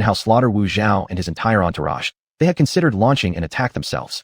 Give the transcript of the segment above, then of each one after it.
how slaughter Wu Zhao and his entire entourage, they had considered launching an attack themselves.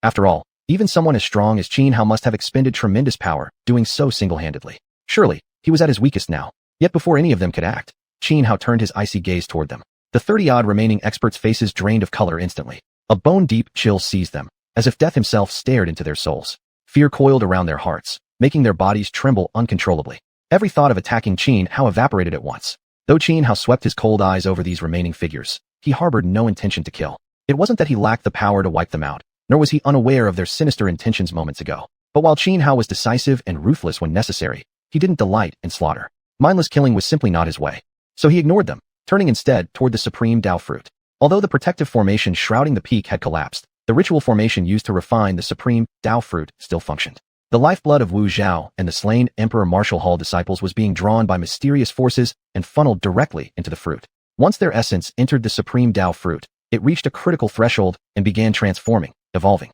After all, even someone as strong as Qin Hao must have expended tremendous power, doing so single-handedly. Surely, he was at his weakest now. Yet before any of them could act, Qin Hao turned his icy gaze toward them. The 30-odd remaining experts' faces drained of color instantly. A bone-deep chill seized them, as if death himself stared into their souls. Fear coiled around their hearts, making their bodies tremble uncontrollably. Every thought of attacking Qin Hao evaporated at once. Though Qin Hao swept his cold eyes over these remaining figures, he harbored no intention to kill. It wasn't that he lacked the power to wipe them out, nor was he unaware of their sinister intentions moments ago. But while Qin Hao was decisive and ruthless when necessary, he didn't delight in slaughter. Mindless killing was simply not his way. So he ignored them, turning instead toward the supreme Dao fruit. Although the protective formation shrouding the peak had collapsed, the ritual formation used to refine the supreme Dao fruit still functioned. The lifeblood of Wu Zhao and the slain Emperor Martial Hall disciples was being drawn by mysterious forces and funneled directly into the fruit. Once their essence entered the supreme Dao fruit, it reached a critical threshold and began transforming, evolving.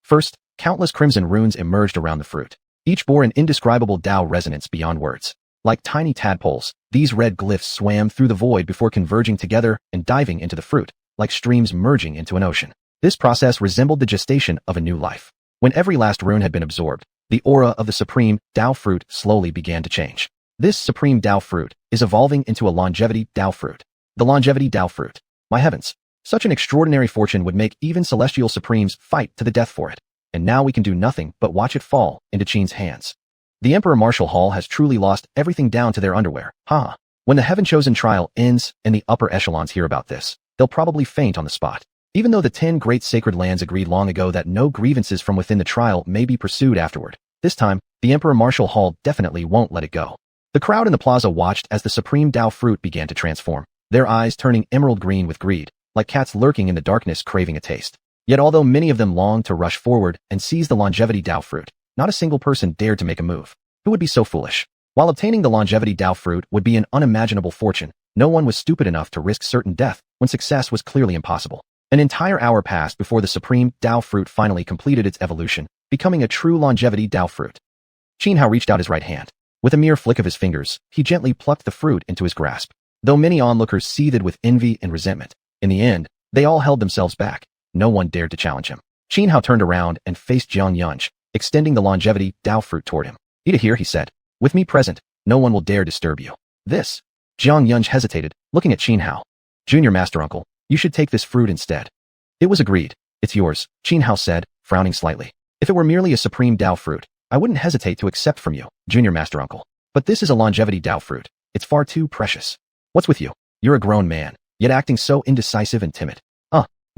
First, countless crimson runes emerged around the fruit. Each bore an indescribable Dao resonance beyond words. Like tiny tadpoles, these red glyphs swam through the void before converging together and diving into the fruit, like streams merging into an ocean. This process resembled the gestation of a new life. When every last rune had been absorbed, the aura of the supreme Dao fruit slowly began to change. This supreme Dao fruit is evolving into a longevity Dao fruit. The longevity Dao fruit. My heavens! Such an extraordinary fortune would make even celestial supremes fight to the death for it. And now we can do nothing but watch it fall into Qin's hands. The Emperor Martial Hall has truly lost everything down to their underwear. Ha! When the Heaven-Chosen trial ends and the upper echelons hear about this, they'll probably faint on the spot. Even though the 10 great sacred lands agreed long ago that no grievances from within the trial may be pursued afterward, this time, the Emperor Martial Hall definitely won't let it go. The crowd in the plaza watched as the supreme Dao fruit began to transform, their eyes turning emerald green with greed, like cats lurking in the darkness craving a taste. Yet although many of them longed to rush forward and seize the longevity Dao fruit, not a single person dared to make a move. Who would be so foolish? While obtaining the longevity Dao fruit would be an unimaginable fortune, no one was stupid enough to risk certain death when success was clearly impossible. An entire hour passed before the supreme Dao fruit finally completed its evolution, becoming a true longevity Dao fruit. Qin Hao reached out his right hand. With a mere flick of his fingers, he gently plucked the fruit into his grasp. Though many onlookers seethed with envy and resentment, in the end, they all held themselves back. No one dared to challenge him. Qin Hao turned around and faced Xianxia, extending the longevity Dao fruit toward him. Eat it here, he said. With me present, no one will dare disturb you. This. Xianxia hesitated, looking at Qin Hao. Junior Master Uncle, you should take this fruit instead. It was agreed. It's yours, Qin Hao said, frowning slightly. If it were merely a supreme Dao fruit, I wouldn't hesitate to accept from you, Junior Master Uncle. But this is a longevity Dao fruit. It's far too precious. What's with you? You're a grown man, yet acting so indecisive and timid.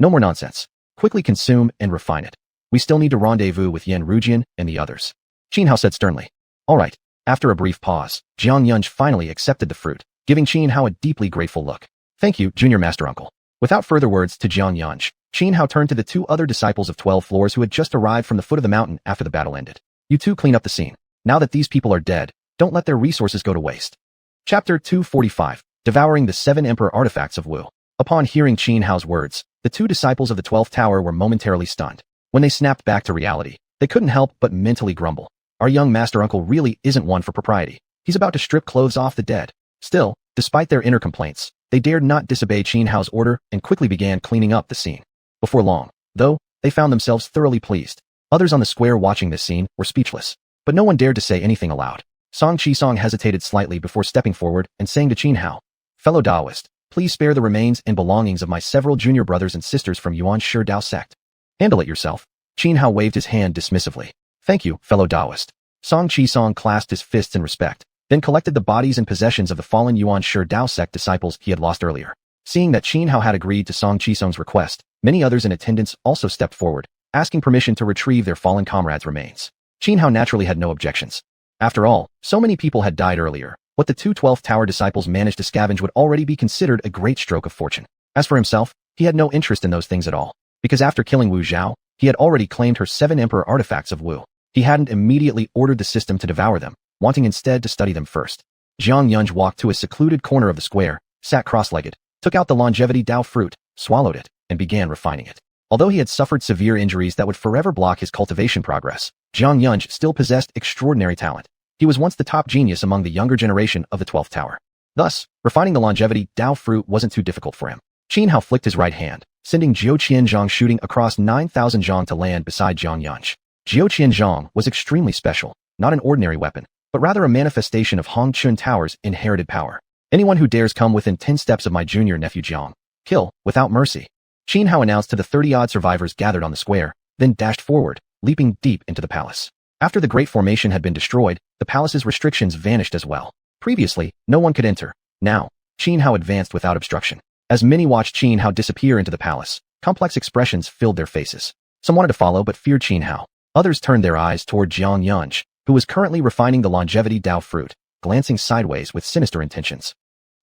No more nonsense. Quickly consume and refine it. We still need to rendezvous with Yan Rujian and the others. Qin Hao said sternly. All right. After a brief pause, Xianxia finally accepted the fruit, giving Qin Hao a deeply grateful look. Thank you, Junior Master Uncle. Without further words to Xianxia, Qin Hao turned to the 2 other disciples of 12 floors who had just arrived from the foot of the mountain after the battle ended. You two clean up the scene. Now that these people are dead, don't let their resources go to waste. Chapter 245, Devouring the 7 Emperor Artifacts of Wu. Upon hearing Qin Hao's words, the 2 disciples of the 12th tower were momentarily stunned. When they snapped back to reality, they couldn't help but mentally grumble. Our young Master Uncle really isn't one for propriety. He's about to strip clothes off the dead. Still, despite their inner complaints, they dared not disobey Qin Hao's order and quickly began cleaning up the scene. Before long, though, they found themselves thoroughly pleased. Others on the square watching this scene were speechless, but no one dared to say anything aloud. Song Qisong hesitated slightly before stepping forward and saying to Qin Hao, Fellow Taoist, please spare the remains and belongings of my several junior brothers and sisters from Yuan Shi Dao sect. Handle it yourself. Qin Hao waved his hand dismissively. Thank you, fellow Taoist. Song Qisong clasped his fists in respect, then collected the bodies and possessions of the fallen Yuan Shi Dao sect disciples he had lost earlier. Seeing that Qin Hao had agreed to Song Qisong's request, many others in attendance also stepped forward, asking permission to retrieve their fallen comrades' remains. Qin Hao naturally had no objections. After all, so many people had died earlier. What the 2 12th Tower disciples managed to scavenge would already be considered a great stroke of fortune. As for himself, he had no interest in those things at all, because after killing Wu Zhao, he had already claimed her 7 Emperor artifacts of Wu. He hadn't immediately ordered the system to devour them, wanting instead to study them first. Xianxia walked to a secluded corner of the square, sat cross-legged, took out the longevity Dao fruit, swallowed it, and began refining it. Although he had suffered severe injuries that would forever block his cultivation progress, Xianxia still possessed extraordinary talent. He was once the top genius among the younger generation of the 12th Tower. Thus, refining the longevity Dao fruit wasn't too difficult for him. Hao flicked his right hand, sending xiuxian shooting across 9,000 zhang to land beside Xuanhuan. Xiuxian was extremely special, not an ordinary weapon, but rather a manifestation of Hong Chun Tower's inherited power. Anyone who dares come within 10 steps of my junior nephew Jiang, kill, without mercy. Hao announced to the 30-odd survivors gathered on the square, then dashed forward, leaping deep into the palace. After the Great Formation had been destroyed, the palace's restrictions vanished as well. Previously, no one could enter. Now, Hao advanced without obstruction. As many watched Hao disappear into the palace, complex expressions filled their faces. Some wanted to follow but feared Hao. Others turned their eyes toward Xuanhuan, who was currently refining the longevity Dao fruit, glancing sideways with sinister intentions.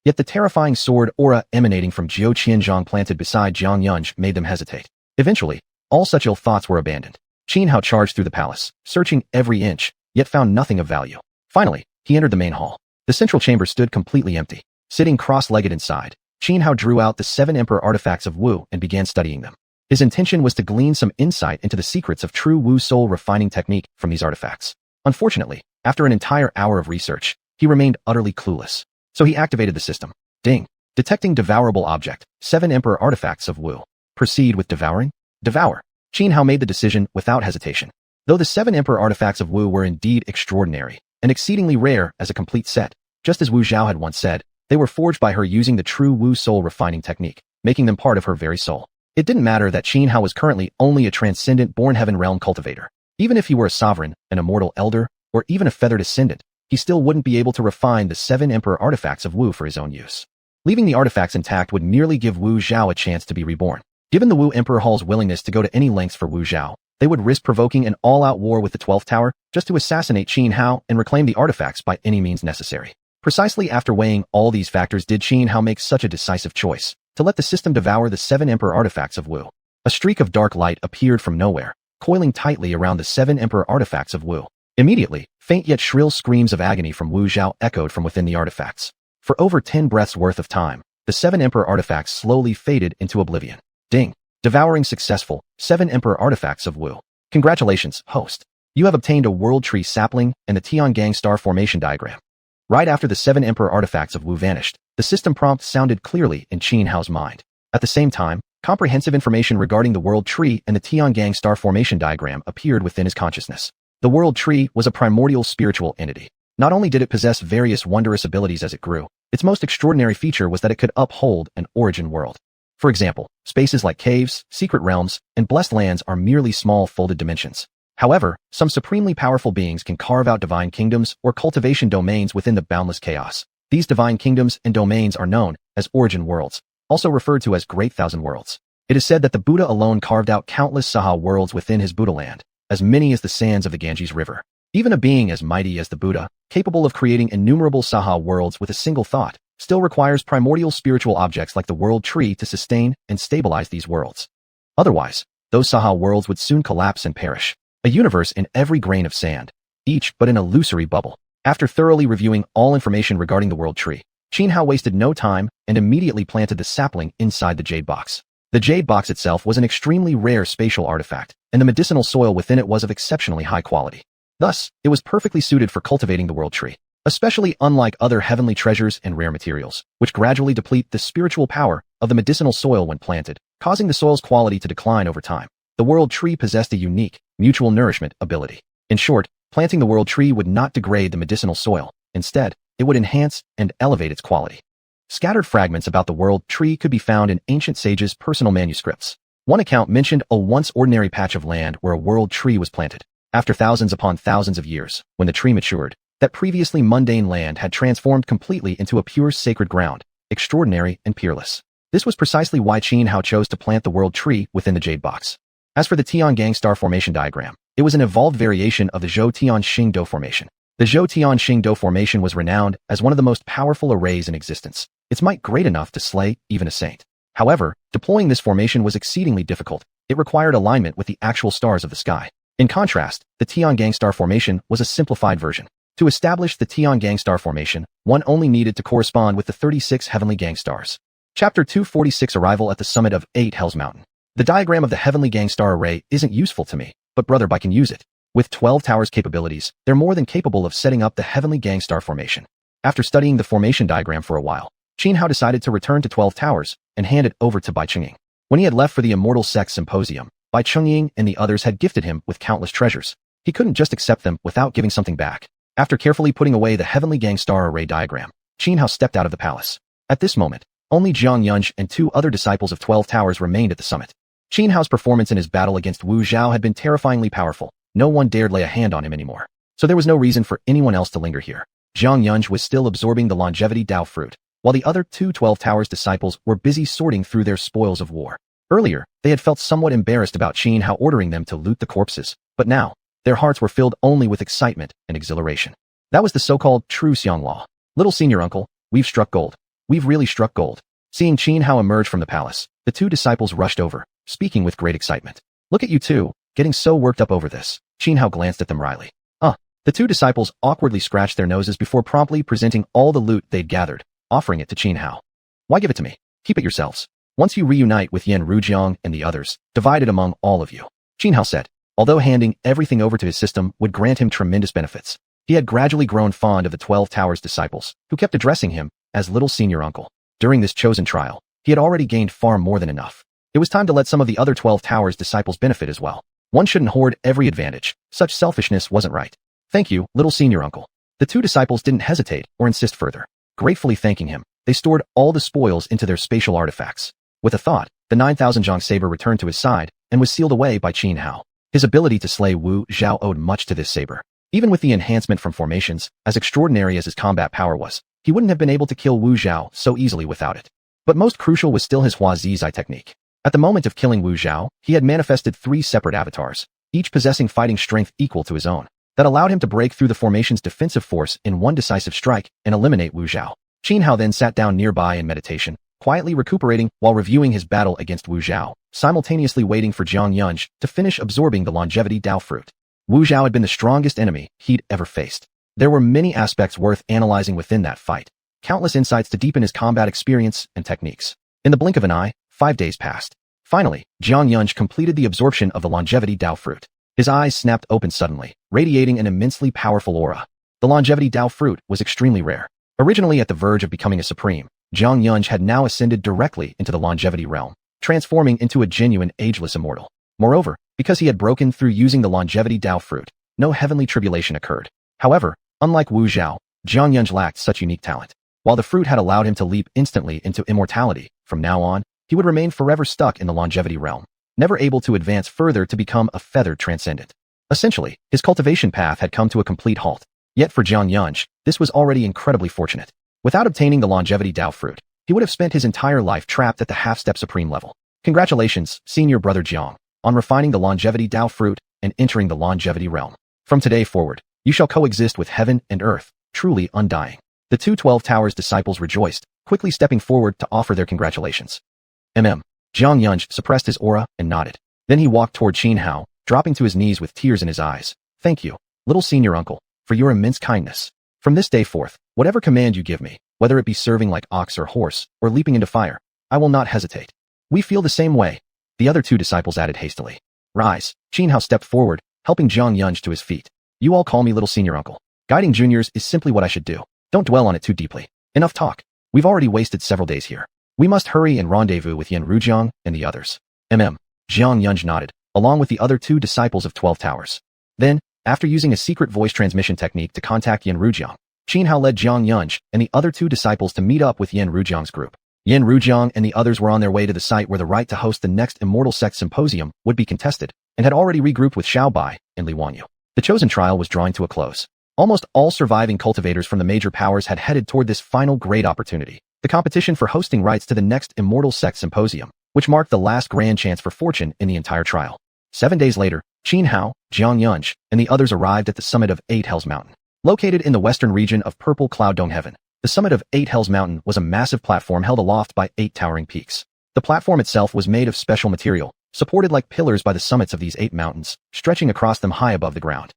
Yet the terrifying sword aura emanating from Xiuxian planted beside Xuanhuan made them hesitate. Eventually, all such ill thoughts were abandoned. Hao charged through the palace, searching every inch, yet found nothing of value. Finally, he entered the main hall. The central chamber stood completely empty. Sitting cross-legged inside, Hao drew out the 7 Emperor artifacts of Wu and began studying them. His intention was to glean some insight into the secrets of true Wu soul refining technique from these artifacts. Unfortunately, after an entire hour of research, he remained utterly clueless. So he activated the system. Ding. Detecting devourable object, 7 Emperor artifacts of Wu. Proceed with devouring? Devour. Hao made the decision without hesitation. Though the 7 Emperor artifacts of Wu were indeed extraordinary and exceedingly rare as a complete set, just as Wu Zhao had once said, they were forged by her using the true Wu soul refining technique, making them part of her very soul. It didn't matter that Hao was currently only a transcendent born heaven realm cultivator. Even if he were a sovereign, an immortal elder, or even a feathered ascendant, he still wouldn't be able to refine the 7 Emperor artifacts of Wu for his own use. Leaving the artifacts intact would merely give Wu Zhao a chance to be reborn. Given the Wu Emperor Hall's willingness to go to any lengths for Wu Zhao, they would risk provoking an all-out war with the 12th Tower just to assassinate Hao and reclaim the artifacts by any means necessary. Precisely after weighing all these factors did Hao make such a decisive choice, to let the system devour the 7 Emperor artifacts of Wu. A streak of dark light appeared from nowhere, coiling tightly around the 7 Emperor artifacts of Wu. Immediately, faint yet shrill screams of agony from Wu Zhao echoed from within the artifacts. For over 10 breaths worth of time, the 7 Emperor artifacts slowly faded into oblivion. Ding. Devouring successful, 7 Emperor artifacts of Wu. Congratulations, host. You have obtained a world tree sapling and the Tiangang star formation diagram. Right after the 7 Emperor artifacts of Wu vanished, the system prompt sounded clearly in Hao's mind. At the same time, comprehensive information regarding the world tree and the Tiangang star formation diagram appeared within his consciousness. The world tree was a primordial spiritual entity. Not only did it possess various wondrous abilities as it grew, its most extraordinary feature was that it could uphold an origin world. For example, spaces like caves, secret realms, and blessed lands are merely small folded dimensions. However, some supremely powerful beings can carve out divine kingdoms or cultivation domains within the boundless chaos. These divine kingdoms and domains are known as origin worlds, also referred to as Great Thousand Worlds. It is said that the Buddha alone carved out countless Saha worlds within his Buddha land, as many as the sands of the Ganges River. Even a being as mighty as the Buddha, capable of creating innumerable Saha worlds with a single thought, still requires primordial spiritual objects like the world tree to sustain and stabilize these worlds. Otherwise, those Saha worlds would soon collapse and perish. A universe in every grain of sand, each but an illusory bubble. After thoroughly reviewing all information regarding the world tree, Hao wasted no time and immediately planted the sapling inside the jade box. The jade box itself was an extremely rare spatial artifact, and the medicinal soil within it was of exceptionally high quality. Thus, it was perfectly suited for cultivating the world tree, especially unlike other heavenly treasures and rare materials, which gradually deplete the spiritual power of the medicinal soil when planted, causing the soil's quality to decline over time. The world tree possessed a unique, mutual nourishment ability. In short, planting the world tree would not degrade the medicinal soil. Instead, it would enhance and elevate its quality. Scattered fragments about the world tree could be found in ancient sages' personal manuscripts. One account mentioned a once ordinary patch of land where a world tree was planted. After thousands upon thousands of years, when the tree matured, that previously mundane land had transformed completely into a pure sacred ground, extraordinary and peerless. This was precisely why Hao chose to plant the world tree within the jade box. As for the Tiangang star formation diagram, it was an evolved variation of the Zhou Tian Xing Do formation. The Zhou Tian Xing Do formation was renowned as one of the most powerful arrays in existence, its might great enough to slay even a saint. However, deploying this formation was exceedingly difficult. It required alignment with the actual stars of the sky. In contrast, the Tiangang star formation was a simplified version. To establish the Tiangang star formation, one only needed to correspond with the 36 heavenly gang stars. Chapter 246 Arrival at the Summit of 8 Hell's Mountain. The diagram of the heavenly gang star array isn't useful to me, but brother I can use it. With 12 towers capabilities, they're more than capable of setting up the heavenly gang star formation. After studying the formation diagram for a while, Qin Hao decided to return to 12 Towers and hand it over to Bai Chungying. When he had left for the Immortal Sex Symposium, Bai Chungying and the others had gifted him with countless treasures. He couldn't just accept them without giving something back. After carefully putting away the Heavenly Gang Star Array diagram, Qin Hao stepped out of the palace. At this moment, only Xianxia and 2 other disciples of 12 Towers remained at the summit. Qin Hao's performance in his battle against Wu Zhao had been terrifyingly powerful. No one dared lay a hand on him anymore. So there was no reason for anyone else to linger here. Xianxia was still absorbing the longevity Dao fruit, while the other 2 12 Towers disciples were busy sorting through their spoils of war. Earlier, they had felt somewhat embarrassed about Qin Hao ordering them to loot the corpses, but now, their hearts were filled only with excitement and exhilaration. That was the so-called true xianghua. Little senior uncle, we've struck gold. We've really struck gold. Seeing Qin Hao emerge from the palace, the 2 disciples rushed over, speaking with great excitement. Look at you two, getting so worked up over this. Qin Hao glanced at them wryly. The 2 disciples awkwardly scratched their noses before promptly presenting all the loot they'd gathered, offering it to Qin Hao. Why give it to me? Keep it yourselves. Once you reunite with Yan Rujiang and the others, divide it among all of you. Qin Hao said, although handing everything over to his system would grant him tremendous benefits. He had gradually grown fond of the 12 Towers disciples, who kept addressing him as little senior uncle. During this chosen trial, he had already gained far more than enough. It was time to let some of the other 12 Towers disciples benefit as well. One shouldn't hoard every advantage. Such selfishness wasn't right. Thank you, little senior uncle. The 2 disciples didn't hesitate or insist further. Gratefully thanking him, they stored all the spoils into their spatial artifacts. With a thought, the 9,000 Zhang saber returned to his side and was sealed away by Qin Hao. His ability to slay Wu Zhao owed much to this saber. Even with the enhancement from formations, as extraordinary as his combat power was, he wouldn't have been able to kill Wu Zhao so easily without it. But most crucial was still his Hua Zizai technique. At the moment of killing Wu Zhao, he had manifested 3 separate avatars, each possessing fighting strength equal to his own, that allowed him to break through the formation's defensive force in one decisive strike and eliminate Wu Zhao. Qin Hao then sat down nearby in meditation, quietly recuperating while reviewing his battle against Wu Zhao, simultaneously waiting for Xianxia to finish absorbing the longevity Dao fruit. Wu Zhao had been the strongest enemy he'd ever faced. There were many aspects worth analyzing within that fight, countless insights to deepen his combat experience and techniques. In the blink of an eye, 5 days passed. Finally, Xianxia completed the absorption of the longevity Dao fruit. His eyes snapped open suddenly, radiating an immensely powerful aura. The longevity Dao fruit was extremely rare. Originally at the verge of becoming a supreme, Xianxia had now ascended directly into the longevity realm, transforming into a genuine ageless immortal. Moreover, because he had broken through using the longevity Dao fruit, no heavenly tribulation occurred. However, unlike Wu Zhao, Xianxia lacked such unique talent. While the fruit had allowed him to leap instantly into immortality, from now on, he would remain forever stuck in the longevity realm, never able to advance further to become a feathered transcendent. Essentially, his cultivation path had come to a complete halt. Yet for Xianxia, this was already incredibly fortunate. Without obtaining the longevity Dao fruit, he would have spent his entire life trapped at the half-step supreme level. Congratulations, senior brother Jiang, on refining the longevity Dao fruit and entering the longevity realm. From today forward, you shall coexist with heaven and earth, truly undying. The 2 12 Towers disciples rejoiced, quickly stepping forward to offer their congratulations. Xianxia suppressed his aura and nodded. Then he walked toward Qin Hao, dropping to his knees with tears in his eyes. Thank you, little senior uncle, for your immense kindness. From this day forth, whatever command you give me, whether it be serving like ox or horse, or leaping into fire, I will not hesitate. We feel the same way, the other 2 disciples added hastily. Rise. Qin Hao stepped forward, helping Xianxia to his feet. You all call me little senior uncle. Guiding juniors is simply what I should do. Don't dwell on it too deeply. Enough talk. We've already wasted several days here. We must hurry and rendezvous with Yan Rujiang and the others. Xianxia nodded, along with the other 2 disciples of 12 Towers. Then, after using a secret voice transmission technique to contact Yan Rujiang, Qin Hao led Xianxia and the other 2 disciples to meet up with Yan Rujiang's group. Yan Rujiang and the others were on their way to the site where the right to host the next Immortal Sex Symposium would be contested, and had already regrouped with Xiao Bai and Li Wanyu. The chosen trial was drawing to a close. Almost all surviving cultivators from the major powers had headed toward this final great opportunity, the competition for hosting rights to the next Immortal Sex Symposium, which marked the last grand chance for fortune in the entire trial. 7 days later, Qin Hao, Xianxia, and the others arrived at the summit of 8 Hells Mountain. Located in the western region of Purple Cloud Dome Heaven, the summit of 8 Hells Mountain was a massive platform held aloft by 8 towering peaks. The platform itself was made of special material, supported like pillars by the summits of these 8 mountains, stretching across them high above the ground.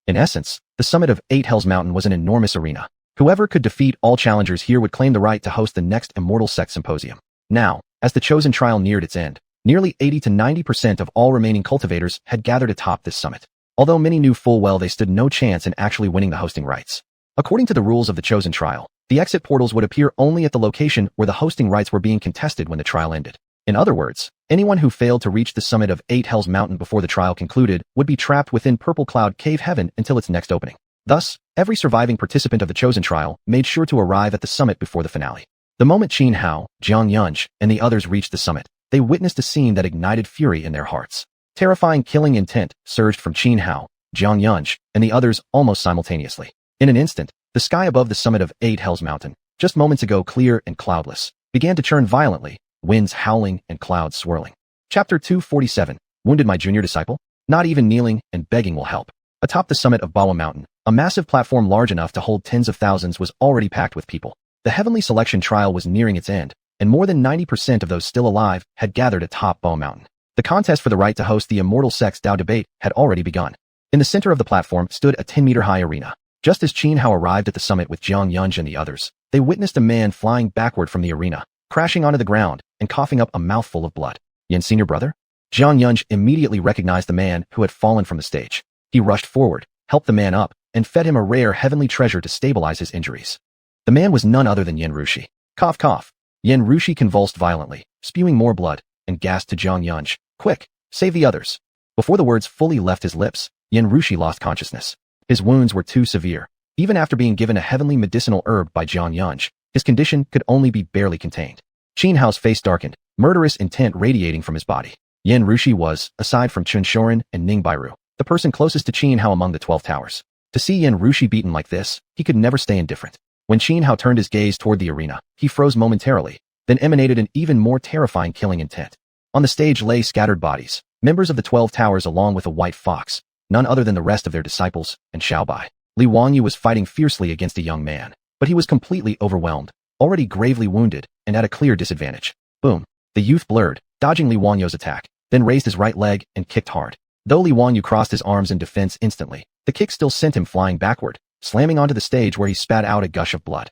In essence, the summit of 8 Hells Mountain was an enormous arena. Whoever could defeat all challengers here would claim the right to host the next Immortal Sex Symposium. Now, as the chosen trial neared its end, nearly 80 to 90% of all remaining cultivators had gathered atop this summit, although many knew full well they stood no chance in actually winning the hosting rights. According to the rules of the chosen trial, The exit portals would appear only at the location where the hosting rights were being contested when the trial ended. In other words, anyone who failed to reach the summit of 8 Hells Mountain before the trial concluded would be trapped within Purple Cloud Cave Heaven until its next opening. Thus, every surviving participant of the chosen trial made sure to arrive at the summit before the finale. The moment Xuanhuan, Xianxia, and the others reached the summit, they witnessed a scene that ignited fury in their hearts. Terrifying killing intent surged from Xuanhuan, Xianxia, and the others almost simultaneously. In an instant, the sky above the summit of 8 Hells Mountain, just moments ago clear and cloudless, began to churn violently, winds howling and clouds swirling. Chapter 247, Wounded My Junior Disciple? Not even kneeling and begging will help. Atop the summit of Bawa Mountain, a massive platform large enough to hold tens of thousands was already packed with people. The Heavenly Selection trial was nearing its end, and more than 90% of those still alive had gathered atop Bawa Mountain. The contest for the right to host the Immortal Sex Dao debate had already begun. In the center of the platform stood a 10-meter-high arena. Just as Xuanhuan arrived at the summit with Xianxia and the others, they witnessed a man flying backward from the arena, crashing onto the ground and coughing up a mouthful of blood. Yin Senior Brother? Xianxia immediately recognized the man who had fallen from the stage. He rushed forward, helped the man up, and fed him a rare heavenly treasure to stabilize his injuries. The man was none other than Yin Rushi. Cough cough. Yin Rushi convulsed violently, spewing more blood, and gasped to Xianxia, "Quick, save the others." Before the words fully left his lips, Yin Rushi lost consciousness. His wounds were too severe. Even after being given a heavenly medicinal herb by Xianxia, his condition could only be barely contained. Xuanhuan's face darkened, murderous intent radiating from his body. Yin Rushi was, aside from Xuanhuan and Ningbairu, the person closest to Xuanhuan among the 12 towers. To see Yin Rushi beaten like this, he could never stay indifferent. When Xuanhuan turned his gaze toward the arena, he froze momentarily, then emanated an even more terrifying killing intent. On the stage lay scattered bodies, members of the 12 towers along with a white fox, none other than the rest of their disciples, and Xiaobai. Li Wangyu was fighting fiercely against a young man, but he was completely overwhelmed, already gravely wounded, and at a clear disadvantage. Boom. The youth blurred, dodging Li Wangyu's attack, then raised his right leg and kicked hard. Though Li Wangyu crossed his arms in defense instantly, the kick still sent him flying backward, slamming onto the stage where he spat out a gush of blood.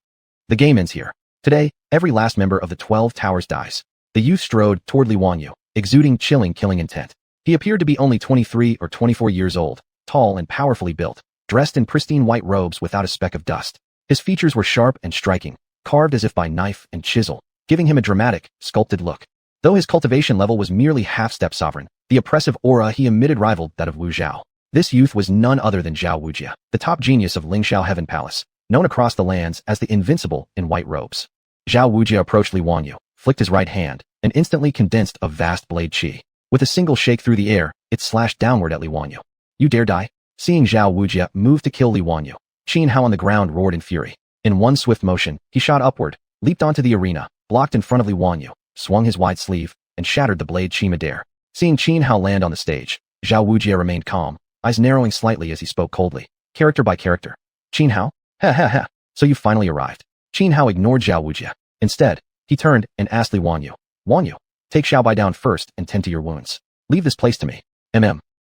The game ends here. Today, every last member of the 12 towers dies. The youth strode toward Li Wangyu, exuding chilling killing intent. He appeared to be only 23 or 24 years old, tall and powerfully built, dressed in pristine white robes without a speck of dust. His features were sharp and striking, carved as if by knife and chisel, giving him a dramatic, sculpted look. Though his cultivation level was merely half-step sovereign, the oppressive aura he emitted rivaled that of Wu Zhao. This youth was none other than Zhao Wujia, the top genius of Lingxiao Heaven Palace, known across the lands as the Invincible in white robes. Zhao Wujia approached Li Wangyu, flicked his right hand, and instantly condensed a vast blade qi. With a single shake through the air, it slashed downward at Li Wangyu. "You dare die?" Seeing Zhao Wujia move to kill Li Wangyu, Xuanhuan on the ground roared in fury. In one swift motion, he shot upward, leaped onto the arena, blocked in front of Li Wangyu, swung his wide sleeve, and shattered the blade qi midair. Seeing Xuanhuan land on the stage, Zhao Wujia remained calm, eyes narrowing slightly as he spoke coldly, character by character. "Xuanhuan? Ha ha ha, so you finally arrived." Xuanhuan ignored Zhao Wujia. Instead, he turned and asked Li Wangyu, "Wangyu, take Xiaobai down first and tend to your wounds. Leave this place to me."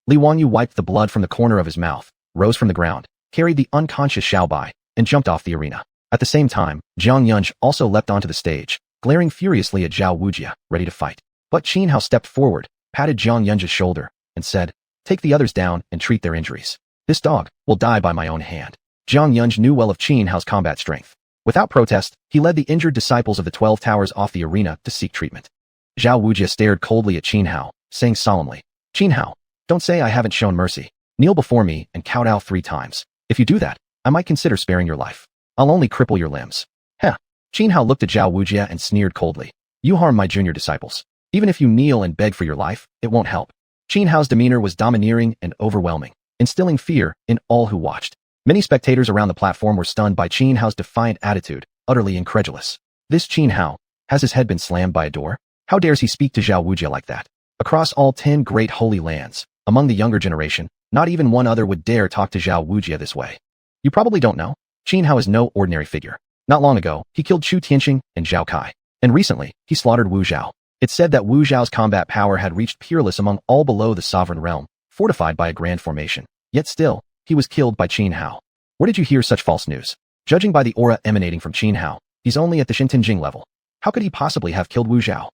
Li Wangyu wiped the blood from the corner of his mouth, rose from the ground, carried the unconscious Xiaobai, and jumped off the arena. At the same time, Xianxia also leapt onto the stage, glaring furiously at Zhao Wujia, ready to fight. But Xuanhuan stepped forward, patted Xianxia's shoulder, and said, "Take the others down and treat their injuries. This dog will die by my own hand." Xianxia knew well of Xuanhuan's combat strength. Without protest, he led the injured disciples of the 12 towers off the arena to seek treatment. Zhao Wujia stared coldly at Xuanhuan, saying solemnly, "Xuanhuan, don't say I haven't shown mercy. Kneel before me and kowtow 3 times. If you do that, I might consider sparing your life. I'll only cripple your limbs." Heh. Xuanhuan looked at Zhao Wujia and sneered coldly. "You harm my junior disciples. Even if you kneel and beg for your life, it won't help." Xuanhuan's demeanor was domineering and overwhelming, instilling fear in all who watched. Many spectators around the platform were stunned by Xuanhuan's defiant attitude, utterly incredulous. This Xuanhuan, has his head been slammed by a door? How dares he speak to Zhao Wujia like that? Across all 10 great holy lands, among the younger generation, not even one other would dare talk to Zhao Wujia this way. You probably don't know, Xuanhuan is no ordinary figure. Not long ago, he killed Chu Tianxing and Zhao Kai, and recently, he slaughtered Wu Zhao. It's said that Wu Zhao's combat power had reached peerless among all below the sovereign realm, fortified by a grand formation. Yet still, he was killed by Xuanhuan. Where did you hear such false news? Judging by the aura emanating from Xuanhuan, he's only at the Shintenjing level. How could he possibly have killed Wu Zhao?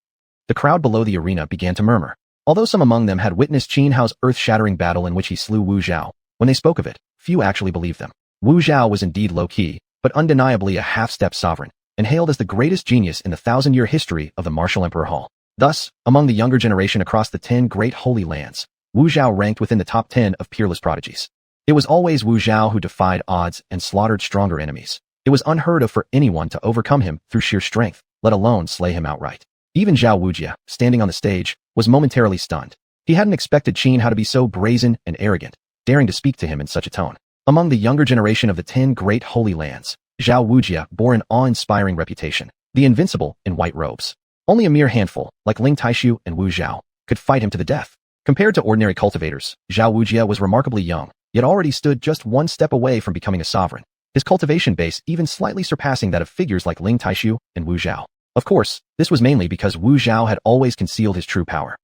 The crowd below the arena began to murmur. Although some among them had witnessed Xuanhuan's earth-shattering battle in which he slew Wu Zhao, when they spoke of it, few actually believed them. Wu Zhao was indeed low-key, but undeniably a half-step sovereign, and hailed as the greatest genius in the 1,000-year history of the martial emperor Hall. Thus, among the younger generation across the 10 great holy lands, Wu Zhao ranked within the top 10 of peerless prodigies. It was always Wu Zhao who defied odds and slaughtered stronger enemies. It was unheard of for anyone to overcome him through sheer strength, let alone slay him outright. Even Zhao Wujia, standing on the stage, was momentarily stunned. He hadn't expected Xianxia to be so brazen and arrogant, daring to speak to him in such a tone. Among the younger generation of the 10 great holy lands, Zhao Wujia bore an awe-inspiring reputation, the Invincible in white robes. Only a mere handful, like Ling Taishu and Wu Zhao, could fight him to the death. Compared to ordinary cultivators, Zhao Wujia was remarkably young, yet already stood just one step away from becoming a sovereign, his cultivation base even slightly surpassing that of figures like Ling Taishu and Wu Zhao. Of course, this was mainly because Wu Zhao had always concealed his true power.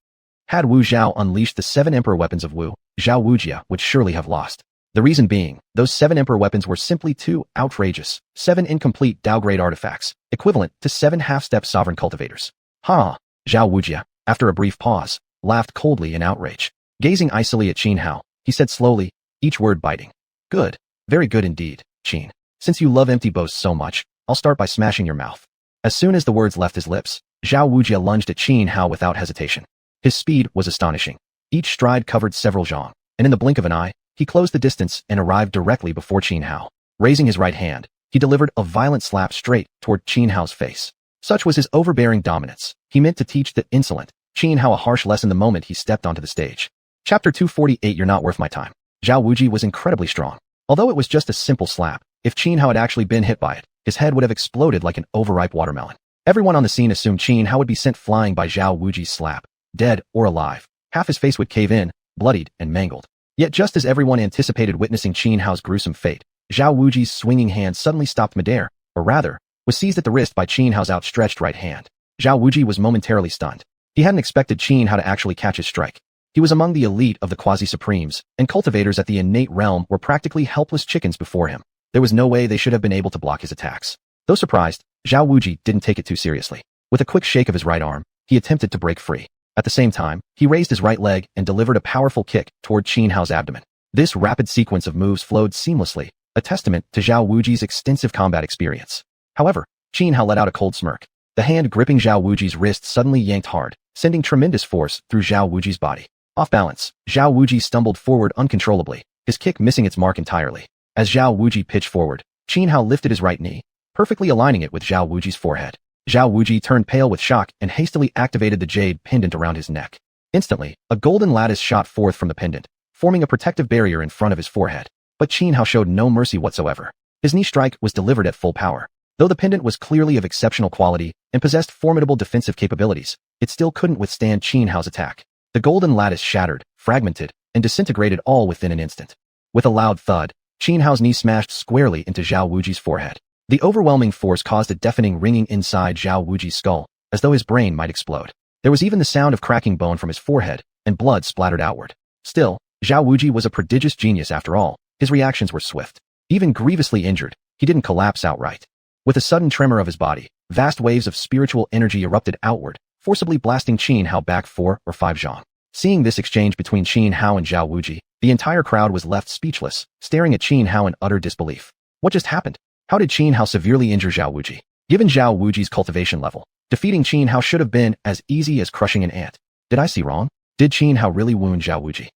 Had Wu Zhao unleashed the 7 emperor weapons of Wu, Zhao Wujia would surely have lost. The reason being, those 7 emperor weapons were simply too outrageous, 7 incomplete Dao-grade artifacts, equivalent to 7 half-step sovereign cultivators. Ha! Zhao Wujia, after a brief pause, laughed coldly in outrage. Gazing icily at Xianxia, he said slowly, each word biting. Good. Very good indeed, Qin. Since you love empty boasts so much, I'll start by smashing your mouth. As soon as the words left his lips, Zhao Wujia lunged at Xianxia without hesitation. His speed was astonishing. Each stride covered several zhang, and in the blink of an eye, he closed the distance and arrived directly before Xianxia. Raising his right hand, he delivered a violent slap straight toward Xianxia's face. Such was his overbearing dominance. He meant to teach the insolent Xianxia a harsh lesson the moment he stepped onto the stage. Chapter 248. You're not worth my time. Zhao Wujia was incredibly strong. Although it was just a simple slap, if Xianxia had actually been hit by it, his head would have exploded like an overripe watermelon. Everyone on the scene assumed Xianxia would be sent flying by Zhao Wuji's slap, dead or alive. Half his face would cave in, bloodied and mangled. Yet just as everyone anticipated witnessing Xianxia's gruesome fate, Zhao Wuji's swinging hand suddenly stopped midair, or rather, was seized at the wrist by Xianxia's outstretched right hand. Zhao Wujia was momentarily stunned. He hadn't expected Xianxia to actually catch his strike. He was among the elite of the quasi-supremes, and cultivators at the innate realm were practically helpless chickens before him. There was no way they should have been able to block his attacks. Though surprised, Zhao Wujia didn't take it too seriously. With a quick shake of his right arm, he attempted to break free. At the same time, he raised his right leg and delivered a powerful kick toward Xianxia's abdomen. This rapid sequence of moves flowed seamlessly, a testament to Zhao Wuji's extensive combat experience. However, Xianxia let out a cold smirk. The hand gripping Zhao Wuji's wrist suddenly yanked hard, sending tremendous force through Zhao Wuji's body. Off balance, Zhao Wujia stumbled forward uncontrollably, his kick missing its mark entirely. As Zhao Wujia pitched forward, Xianxia lifted his right knee, perfectly aligning it with Zhao Wuji's forehead. Zhao Wujia turned pale with shock and hastily activated the jade pendant around his neck. Instantly, a golden lattice shot forth from the pendant, forming a protective barrier in front of his forehead. But Xianxia showed no mercy whatsoever. His knee strike was delivered at full power. Though the pendant was clearly of exceptional quality and possessed formidable defensive capabilities, it still couldn't withstand Xianxia's attack. The golden lattice shattered, fragmented, and disintegrated all within an instant. With a loud thud, Xianxia's knee smashed squarely into Zhao Wuji's forehead. The overwhelming force caused a deafening ringing inside Zhao Wuji's skull, as though his brain might explode. There was even the sound of cracking bone from his forehead, and blood splattered outward. Still, Zhao Wujia was a prodigious genius after all. His reactions were swift. Even grievously injured, he didn't collapse outright. With a sudden tremor of his body, vast waves of spiritual energy erupted outward, forcibly blasting Xianxia back 4 or 5 zhang. Seeing this exchange between Xianxia and Zhao Wujia, the entire crowd was left speechless, staring at Xianxia in utter disbelief. What just happened? How did Xianxia severely injure Zhao Wujia? Given Zhao Wuji's cultivation level, defeating Xianxia should have been as easy as crushing an ant. Did I see wrong? Did Xianxia really wound Zhao Wujia?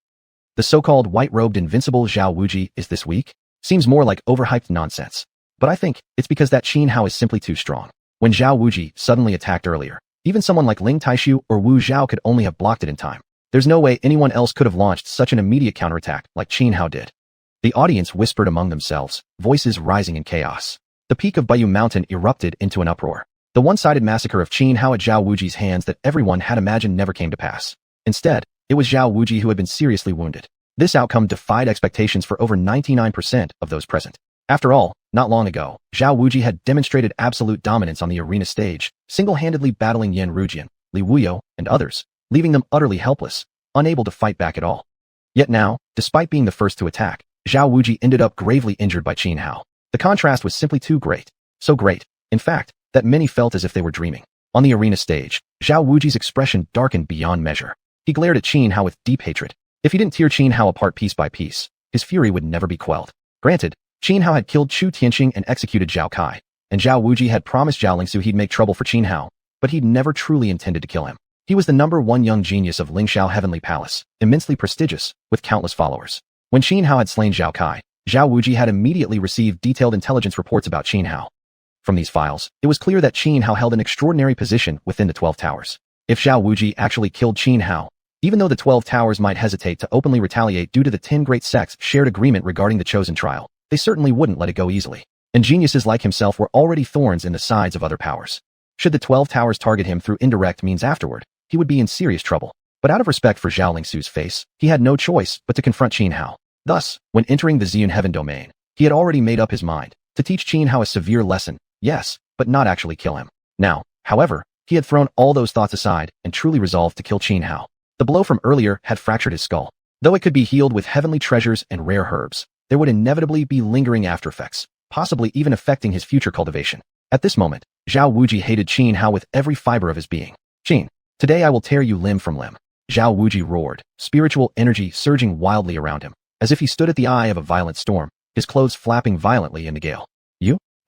The so-called white-robed invincible Zhao Wujia is this weak? Seems more like overhyped nonsense. But I think it's because that Xianxia is simply too strong. When Zhao Wujia suddenly attacked earlier, even someone like Ling Taishu or Wu Zhao could only have blocked it in time. There's no way anyone else could have launched such an immediate counterattack like Xianxia did. The audience whispered among themselves, voices rising in chaos. The peak of Baiyu Mountain erupted into an uproar. The one-sided massacre of Xianxia at Zhao Wuji's hands that everyone had imagined never came to pass. Instead, it was Zhao Wujia who had been seriously wounded. This outcome defied expectations for over 99% of those present. After all, not long ago, Zhao Wujia had demonstrated absolute dominance on the arena stage, single-handedly battling Yan Rujian, Li Wuyo, and others, leaving them utterly helpless, unable to fight back at all. Yet now, despite being the first to attack, Zhao Wujia ended up gravely injured by Xianxia. The contrast was simply too great. So great, in fact, that many felt as if they were dreaming. On the arena stage, Zhao Wuji's expression darkened beyond measure. He glared at Xianxia with deep hatred. If he didn't tear Xianxia apart piece by piece, his fury would never be quelled. Granted, Qin Hao had killed Chu Tianqing and executed Zhao Kai, and Zhao Wuji had promised Zhao Lingsu he'd make trouble for Qin Hao, but he'd never truly intended to kill him. He was the #1 young genius of Lingxiao Heavenly Palace, immensely prestigious, with countless followers. When Qin Hao had slain Zhao Kai, Zhao Wuji had immediately received detailed intelligence reports about Qin Hao. From these files, it was clear that Qin Hao held an extraordinary position within the 12 Towers. If Zhao Wuji actually killed Qin Hao, even though the 12 Towers might hesitate to openly retaliate due to the 10 Great Sects' shared agreement regarding the chosen trial, they certainly wouldn't let it go easily. And geniuses like himself were already thorns in the sides of other powers. Should the 12 Towers target him through indirect means afterward, he would be in serious trouble. But out of respect for Zhao Lingsu's face, he had no choice but to confront Qin Hao. Thus, when entering the Xian Heaven domain, he had already made up his mind to teach Qin Hao a severe lesson, yes, but not actually kill him. Now, however, he had thrown all those thoughts aside and truly resolved to kill Qin Hao. The blow from earlier had fractured his skull. Though it could be healed with heavenly treasures and rare herbs, there would inevitably be lingering aftereffects, possibly even affecting his future cultivation. At this moment, Zhao Wuji hated Qin Hao with every fiber of his being. Qin, today I will tear you limb from limb. Zhao Wuji roared, spiritual energy surging wildly around him, as if he stood at the eye of a violent storm, his clothes flapping violently in the gale.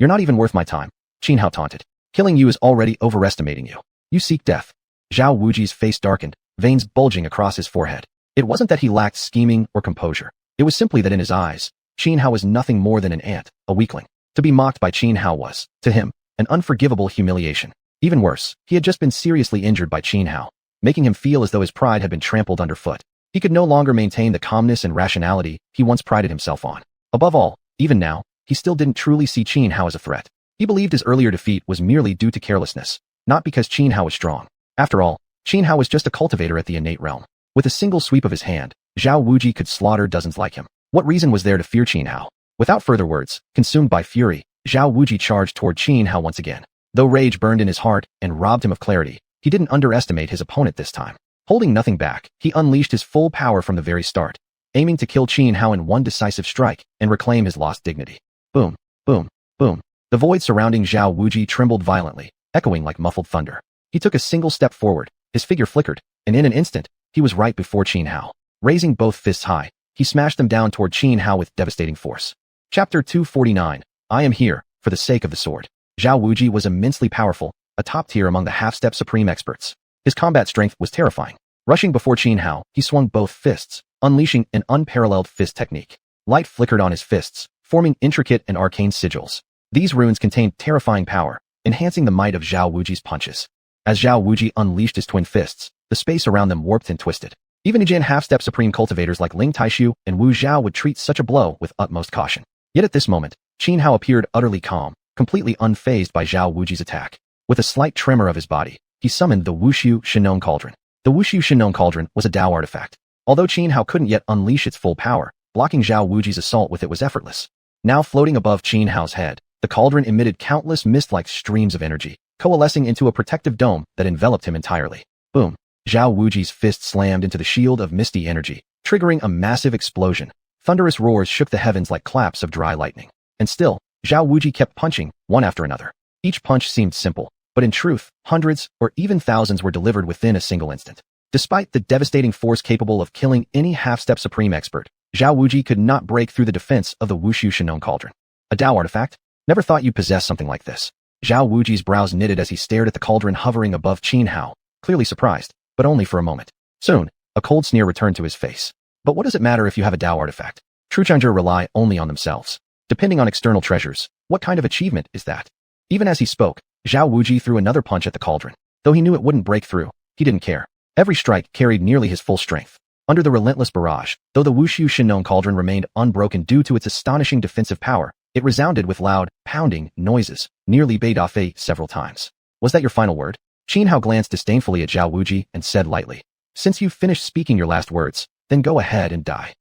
You're not even worth my time, Qin Hao taunted. Killing you is already overestimating you. You seek death. Zhao Wuji's face darkened, veins bulging across his forehead. It wasn't that he lacked scheming or composure. It was simply that in his eyes, Qin Hao was nothing more than an ant, a weakling. To be mocked by Qin Hao was, to him, an unforgivable humiliation. Even worse, he had just been seriously injured by Qin Hao, making him feel as though his pride had been trampled underfoot. He could no longer maintain the calmness and rationality he once prided himself on. Above all, even now, he still didn't truly see Qin Hao as a threat. He believed his earlier defeat was merely due to carelessness, not because Qin Hao was strong. After all, Qin Hao was just a cultivator at the innate realm. With a single sweep of his hand, Zhao Wuji could slaughter dozens like him. What reason was there to fear Qin Hao? Without further words, consumed by fury, Zhao Wuji charged toward Qin Hao once again. Though rage burned in his heart and robbed him of clarity, he didn't underestimate his opponent this time. Holding nothing back, he unleashed his full power from the very start, aiming to kill Qin Hao in one decisive strike and reclaim his lost dignity. Boom, boom, boom. The void surrounding Zhao Wuji trembled violently, echoing like muffled thunder. He took a single step forward, his figure flickered, and in an instant, he was right before Qin Hao. Raising both fists high, he smashed them down toward Qin Hao with devastating force. Chapter 249. I am here, for the sake of the sword. Zhao Wuji was immensely powerful, a top tier among the half-step supreme experts. His combat strength was terrifying. Rushing before Qin Hao, he swung both fists, unleashing an unparalleled fist technique. Light flickered on his fists, forming intricate and arcane sigils. These runes contained terrifying power, enhancing the might of Zhao Wuji's punches. As Zhao Wuji unleashed his twin fists, the space around them warped and twisted. Even Jin half-step supreme cultivators like Ling Taishu and Wu Zhao would treat such a blow with utmost caution. Yet at this moment, Qin Hao appeared utterly calm, completely unfazed by Zhao Wuji's attack. With a slight tremor of his body, he summoned the xiuxian cauldron. The xiuxian cauldron was a Dao artifact. Although Qin Hao couldn't yet unleash its full power, blocking Zhao Wuji's assault with it was effortless. Now floating above Qin Hao's head, the cauldron emitted countless mist-like streams of energy, coalescing into a protective dome that enveloped him entirely. Boom! Zhao Wuji's fist slammed into the shield of misty energy, triggering a massive explosion. Thunderous roars shook the heavens like claps of dry lightning. And still, Zhao Wuji kept punching, one after another. Each punch seemed simple, but in truth, hundreds or even thousands were delivered within a single instant. Despite the devastating force capable of killing any half-step supreme expert, Zhao Wuji could not break through the defense of the xiuxian cauldron. A Dao artifact? Never thought you'd possess something like this. Zhao Wuji's brows knitted as he stared at the cauldron hovering above Qin Hao, clearly surprised, but only for a moment. Soon, a cold sneer returned to his face. But what does it matter if you have a Dao artifact? True challenger rely only on themselves. Depending on external treasures, what kind of achievement is that? Even as he spoke, Zhao Wuji threw another punch at the cauldron. Though he knew it wouldn't break through, he didn't care. Every strike carried nearly his full strength. Under the relentless barrage, though the xiuxian cauldron remained unbroken due to its astonishing defensive power, it resounded with loud, pounding noises, nearly bade off several times. Was that your final word? Qin Hao glanced disdainfully at Zhao Wuji and said lightly, "Since you've finished speaking your last words, then go ahead and die."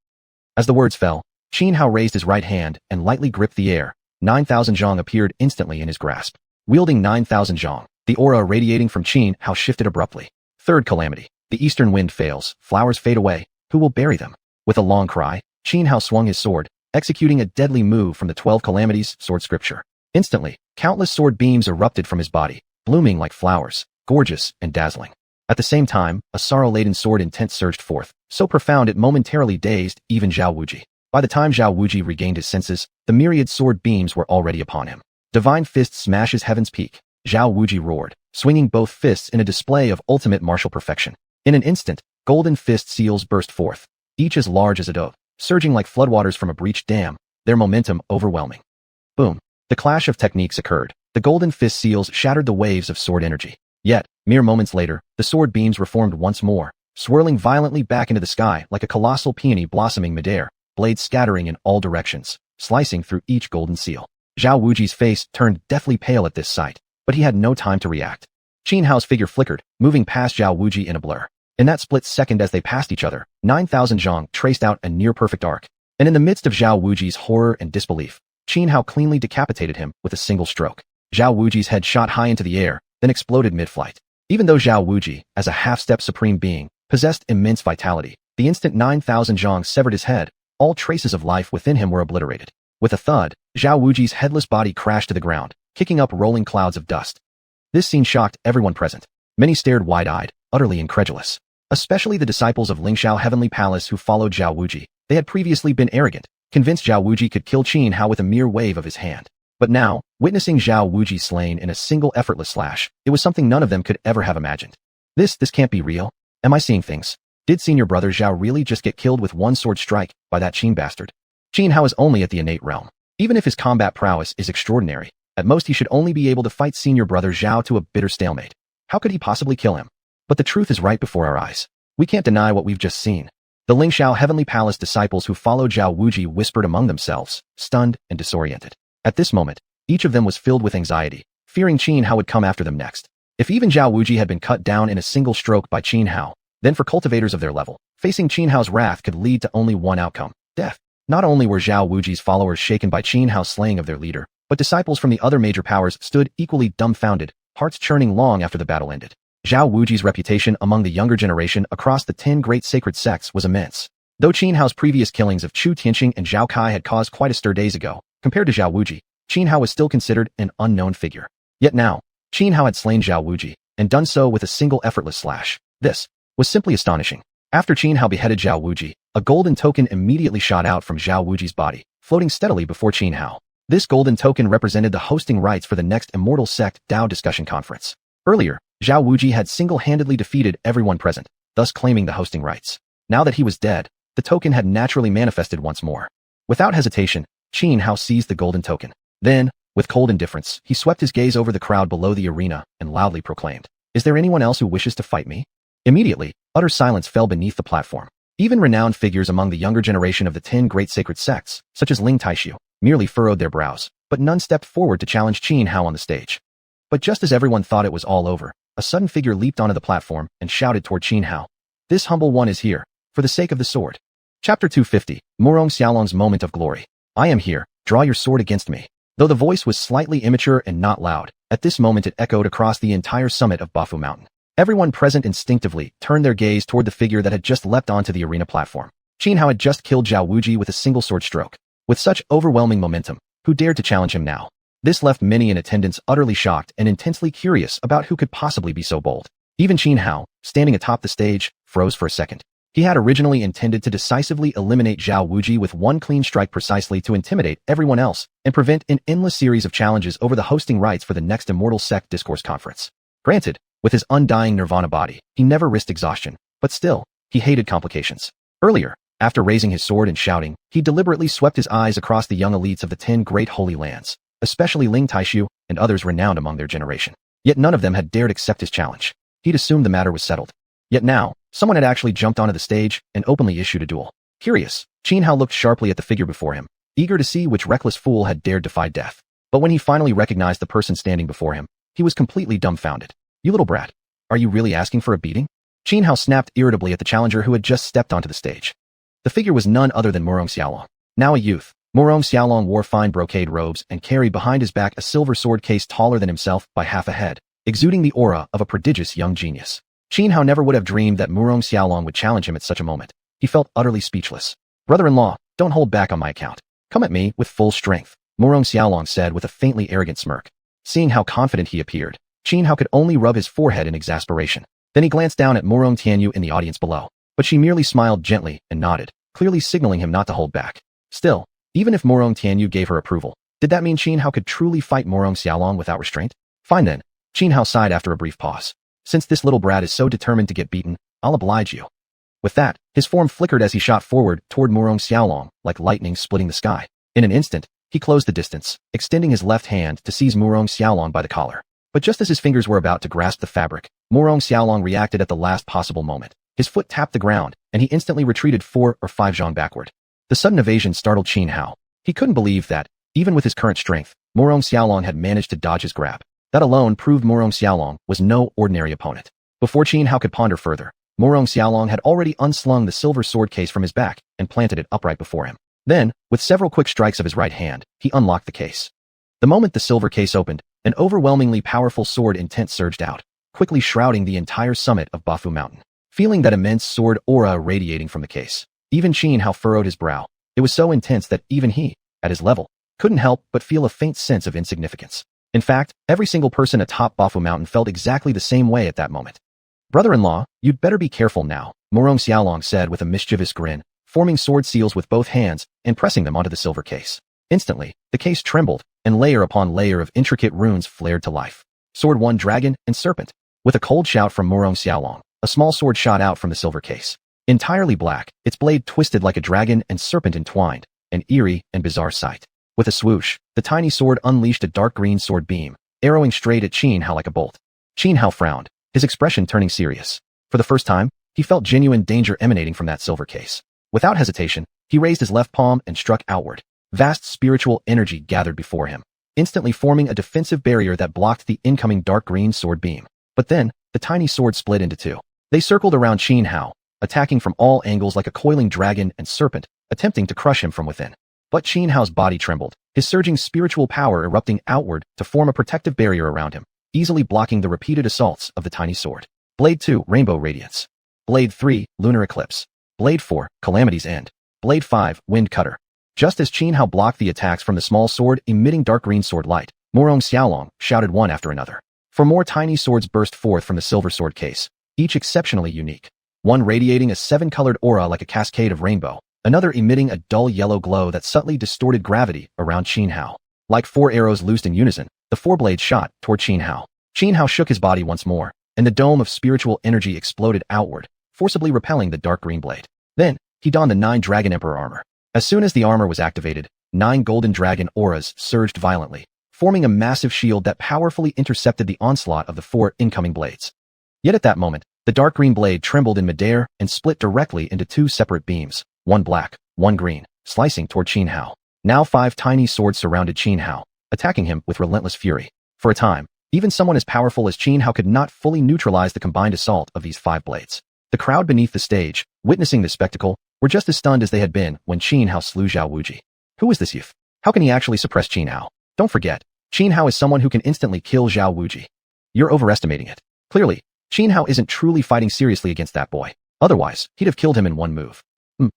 As the words fell, Qin Hao raised his right hand and lightly gripped the air. 9,000 zhong appeared instantly in his grasp. Wielding 9,000 zhong, the aura radiating from Qin Hao shifted abruptly. Third calamity. The eastern wind fails, flowers fade away. Who will bury them? With a long cry, Qin Hao swung his sword, executing a deadly move from the 12 calamities sword scripture. Instantly, countless sword beams erupted from his body, blooming like flowers, gorgeous and dazzling. At the same time, a sorrow-laden sword intent surged forth, so profound it momentarily dazed even Zhao Wuji. By the time Zhao Wuji regained his senses, the myriad sword beams were already upon him. Divine Fist smashes heaven's peak. Zhao Wuji roared, swinging both fists in a display of ultimate martial perfection. In an instant, golden fist seals burst forth, each as large as a dove, surging like floodwaters from a breached dam, their momentum overwhelming. Boom. The clash of techniques occurred. The golden fist seals shattered the waves of sword energy. Yet, mere moments later, the sword beams reformed once more, swirling violently back into the sky like a colossal peony blossoming midair, blades scattering in all directions, slicing through each golden seal. Zhao Wuji's face turned deathly pale at this sight, but he had no time to react. Xianhao's figure flickered, moving past Zhao Wuji in a blur. In that split second as they passed each other, 9,000 zhang traced out a near-perfect arc. And in the midst of Zhao Wuji's horror and disbelief, Xianhao cleanly decapitated him with a single stroke. Zhao Wuji's head shot high into the air, then exploded mid-flight. Even though Zhao Wuji, as a half-step supreme being, possessed immense vitality, the instant 9,000 zhang severed his head, all traces of life within him were obliterated. With a thud, Zhao Wuji's headless body crashed to the ground, kicking up rolling clouds of dust. This scene shocked everyone present. Many stared wide-eyed, utterly incredulous. Especially the disciples of Lingxiao Heavenly Palace who followed Zhao Wuji. They had previously been arrogant, convinced Zhao Wuji could kill Xianhao with a mere wave of his hand. But now, witnessing Zhao Wuji slain in a single effortless slash, it was something none of them could ever have imagined. This can't be real. Am I seeing things? Did senior brother Zhao really just get killed with one sword strike by that Qin bastard? Xianhao is only at the innate realm. Even if his combat prowess is extraordinary, at most he should only be able to fight senior brother Zhao to a bitter stalemate. How could he possibly kill him? But the truth is right before our eyes. We can't deny what we've just seen. The Lingxiao Heavenly Palace disciples who followed Zhao Wuji whispered among themselves, stunned and disoriented. At this moment, each of them was filled with anxiety, fearing Xianhao would come after them next. If even Zhao Wuji had been cut down in a single stroke by Xianhao, then for cultivators of their level, facing Xianhao's wrath could lead to only one outcome, death. Not only were Zhao Wuji's followers shaken by Xianhao's slaying of their leader, but disciples from the other major powers stood equally dumbfounded, hearts churning long after the battle ended. Zhao Wuji's reputation among the younger generation across the 10 great sacred sects was immense. Though Xianhao's previous killings of Chu Tianqing and Zhao Kai had caused quite a stir days ago, compared to Zhao Wuji, Xianhao was still considered an unknown figure. Yet now, Xianhao had slain Zhao Wuji, and done so with a single effortless slash. This was simply astonishing. After Xianhao beheaded Zhao Wuji, a golden token immediately shot out from Zhao Wuji's body, floating steadily before Xianhao. This golden token represented the hosting rights for the next Immortal Sect Dao discussion conference. Earlier, Zhao Wuji had single-handedly defeated everyone present, thus claiming the hosting rights. Now that he was dead, the token had naturally manifested once more. Without hesitation, Xianhao seized the golden token. Then, with cold indifference, he swept his gaze over the crowd below the arena and loudly proclaimed, "Is there anyone else who wishes to fight me?" Immediately, utter silence fell beneath the platform. Even renowned figures among the younger generation of the 10 great sacred sects, such as Ling Taishu, merely furrowed their brows, but none stepped forward to challenge Xianhao on the stage. But just as everyone thought it was all over, a sudden figure leaped onto the platform and shouted toward Xianhao, "This humble one is here, for the sake of the sword." Chapter 250, Murong Xiaolong's Moment of Glory. "I am here, draw your sword against me." Though the voice was slightly immature and not loud, at this moment it echoed across the entire summit of Bafu Mountain. Everyone present instinctively turned their gaze toward the figure that had just leapt onto the arena platform. Xianhao had just killed Zhao Wuji with a single sword stroke. With such overwhelming momentum, who dared to challenge him now? This left many in attendance utterly shocked and intensely curious about who could possibly be so bold. Even Xianhao, standing atop the stage, froze for a second. He had originally intended to decisively eliminate Zhao Wuji with one clean strike precisely to intimidate everyone else and prevent an endless series of challenges over the hosting rights for the next Immortal Sect Discourse Conference. Granted, with his undying nirvana body, he never risked exhaustion, but still, he hated complications. Earlier, after raising his sword and shouting, he deliberately swept his eyes across the young elites of the 10 great holy lands, especially Ling Taishu and others renowned among their generation. Yet none of them had dared accept his challenge. He'd assumed the matter was settled. Yet now, someone had actually jumped onto the stage and openly issued a duel. Curious, Xianhao looked sharply at the figure before him, eager to see which reckless fool had dared defy death. But when he finally recognized the person standing before him, he was completely dumbfounded. "You little brat, are you really asking for a beating?" Xianhao snapped irritably at the challenger who had just stepped onto the stage. The figure was none other than Murong Xiaolong. Now a youth, Murong Xiaolong wore fine brocade robes and carried behind his back a silver sword case taller than himself by half a head, exuding the aura of a prodigious young genius. Xianhao never would have dreamed that Murong Xiaolong would challenge him at such a moment. He felt utterly speechless. "Brother-in-law, don't hold back on my account. Come at me with full strength," Murong Xiaolong said with a faintly arrogant smirk. Seeing how confident he appeared, Xianhao could only rub his forehead in exasperation. Then he glanced down at Murong Tianyu in the audience below, but she merely smiled gently and nodded, clearly signaling him not to hold back. Still, even if Morong Tianyu gave her approval, did that mean Qin Hao could truly fight Morong Xiaolong without restraint? Fine then, Qin Hao sighed after a brief pause. Since this little brat is so determined to get beaten, I'll oblige you. With that, his form flickered as he shot forward toward Morong Xiaolong, like lightning splitting the sky. In an instant, he closed the distance, extending his left hand to seize Morong Xiaolong by the collar. But just as his fingers were about to grasp the fabric, Morong Xiaolong reacted at the last possible moment. His foot tapped the ground, and he instantly retreated 4 or 5 zhang backward. The sudden evasion startled Qin Hao. He couldn't believe that, even with his current strength, Morong Xiaolong had managed to dodge his grab. That alone proved Morong Xiaolong was no ordinary opponent. Before Qin Hao could ponder further, Morong Xiaolong had already unslung the silver sword case from his back and planted it upright before him. Then, with several quick strikes of his right hand, he unlocked the case. The moment the silver case opened, an overwhelmingly powerful sword intent surged out, quickly shrouding the entire summit of Bafu Mountain. Feeling that immense sword aura radiating from the case, even Qin Hao furrowed his brow. It was so intense that even he, at his level, couldn't help but feel a faint sense of insignificance. In fact, every single person atop Bafu Mountain felt exactly the same way at that moment. Brother-in-law, you'd better be careful now, Morong Xiaolong said with a mischievous grin, forming sword seals with both hands and pressing them onto the silver case. Instantly, the case trembled, and layer upon layer of intricate runes flared to life. Sword 1 Dragon and Serpent. With a cold shout from Morong Xiaolong, a small sword shot out from the silver case. Entirely black, its blade twisted like a dragon and serpent entwined, an eerie and bizarre sight. With a swoosh, the tiny sword unleashed a dark green sword beam, arrowing straight at Qin Hao like a bolt. Qin Hao frowned, his expression turning serious. For the first time, he felt genuine danger emanating from that silver case. Without hesitation, he raised his left palm and struck outward. Vast spiritual energy gathered before him, instantly forming a defensive barrier that blocked the incoming dark green sword beam. But then, the tiny sword split into 2. They circled around Qin Hao, attacking from all angles like a coiling dragon and serpent, attempting to crush him from within. But Qin Hao's body trembled, his surging spiritual power erupting outward to form a protective barrier around him, easily blocking the repeated assaults of the tiny sword. Blade 2, Rainbow Radiance. Blade 3, Lunar Eclipse. Blade 4, Calamity's End. Blade 5, Wind Cutter. Just as Qin Hao blocked the attacks from the small sword emitting dark green sword light, Morong Xiaolong shouted one after another. 4 more tiny swords burst forth from the silver sword case, each exceptionally unique. One radiating a 7-colored aura like a cascade of rainbow, another emitting a dull yellow glow that subtly distorted gravity around Qin Hao. Like 4 arrows loosed in unison, the 4 blades shot toward Qin Hao. Qin Hao shook his body once more, and the dome of spiritual energy exploded outward, forcibly repelling the dark green blade. Then, he donned the 9 Dragon Emperor armor. As soon as the armor was activated, 9 golden dragon auras surged violently, forming a massive shield that powerfully intercepted the onslaught of the 4 incoming blades. Yet at that moment, the dark green blade trembled in midair and split directly into 2 separate beams, one black, one green, slicing toward Qin Hao. Now 5 tiny swords surrounded Qin Hao, attacking him with relentless fury. For a time, even someone as powerful as Qin Hao could not fully neutralize the combined assault of these 5 blades. The crowd beneath the stage, witnessing this spectacle, were just as stunned as they had been when Qin Hao slew Zhao Wuji. Who is this youth? How can he actually suppress Qin Hao? Don't forget, Qin Hao is someone who can instantly kill Zhao Wuji. You're overestimating it. Clearly, Qin Hao isn't truly fighting seriously against that boy. Otherwise, he'd have killed him in one move.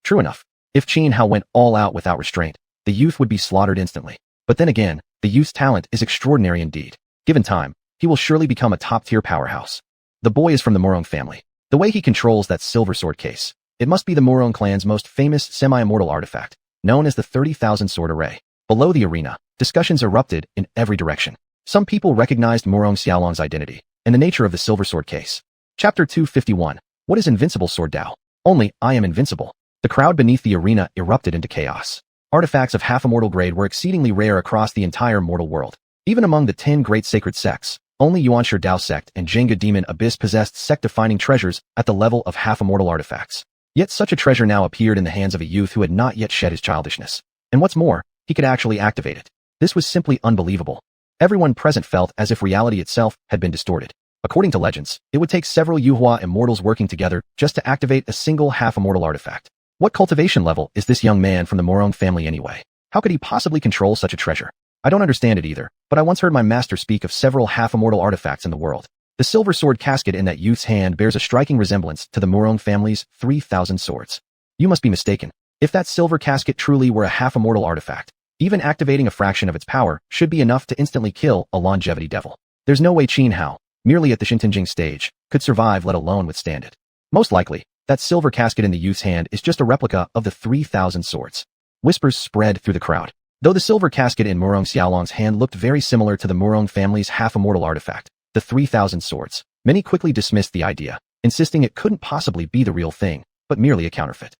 True enough. If Qin Hao went all out without restraint, the youth would be slaughtered instantly. But then again, the youth's talent is extraordinary indeed. Given time, he will surely become a top-tier powerhouse. The boy is from the Morong family. The way he controls that silver sword case, it must be the Morong clan's most famous semi-immortal artifact, known as the 30,000 Sword Array. Below the arena, discussions erupted in every direction. Some people recognized Morong Xiaolong's identity and the nature of the silver sword case. Chapter 251. What is Invincible Sword Dao? Only I am invincible. The crowd beneath the arena erupted into chaos. Artifacts of half-immortal grade were exceedingly rare across the entire mortal world. Even among the 10 great sacred sects, only Yuanshi Dao sect and Jenga Demon Abyss possessed sect-defining treasures at the level of half-immortal artifacts. Yet such a treasure now appeared in the hands of a youth who had not yet shed his childishness. And what's more, he could actually activate it. This was simply unbelievable. Everyone present felt as if reality itself had been distorted. According to legends, it would take several Yuhua immortals working together just to activate a single half-immortal artifact. What cultivation level is this young man from the Morong family anyway? How could he possibly control such a treasure? I don't understand it either, but I once heard my master speak of several half-immortal artifacts in the world. The silver sword casket in that youth's hand bears a striking resemblance to the Morong family's 3,000 swords. You must be mistaken. If that silver casket truly were a half-immortal artifact, even activating a fraction of its power should be enough to instantly kill a longevity devil. There's no way Qin Hao, merely at the Shintenjing stage, could survive let alone withstand it. Most likely, that silver casket in the youth's hand is just a replica of the 3,000 swords. Whispers spread through the crowd. Though the silver casket in Murong Xiaolong's hand looked very similar to the Murong family's half-immortal artifact, the 3,000 swords, many quickly dismissed the idea, insisting it couldn't possibly be the real thing, but merely a counterfeit.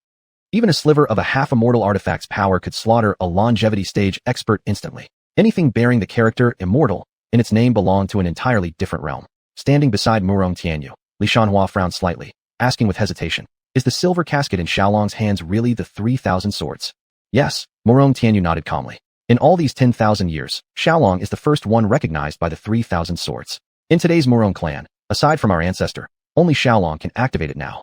Even a sliver of a half-immortal artifact's power could slaughter a longevity stage expert instantly. Anything bearing the character immortal in its name belonged to an entirely different realm. Standing beside Murong Tianyu, Xianxia frowned slightly, asking with hesitation, "Is the silver casket in Xiaolong's hands really the 3,000 swords?" "Yes," Murong Tianyu nodded calmly. "In all these 10,000 years, Xiaolong is the first one recognized by the 3,000 swords. In today's Murong clan, aside from our ancestor, only Xiaolong can activate it now.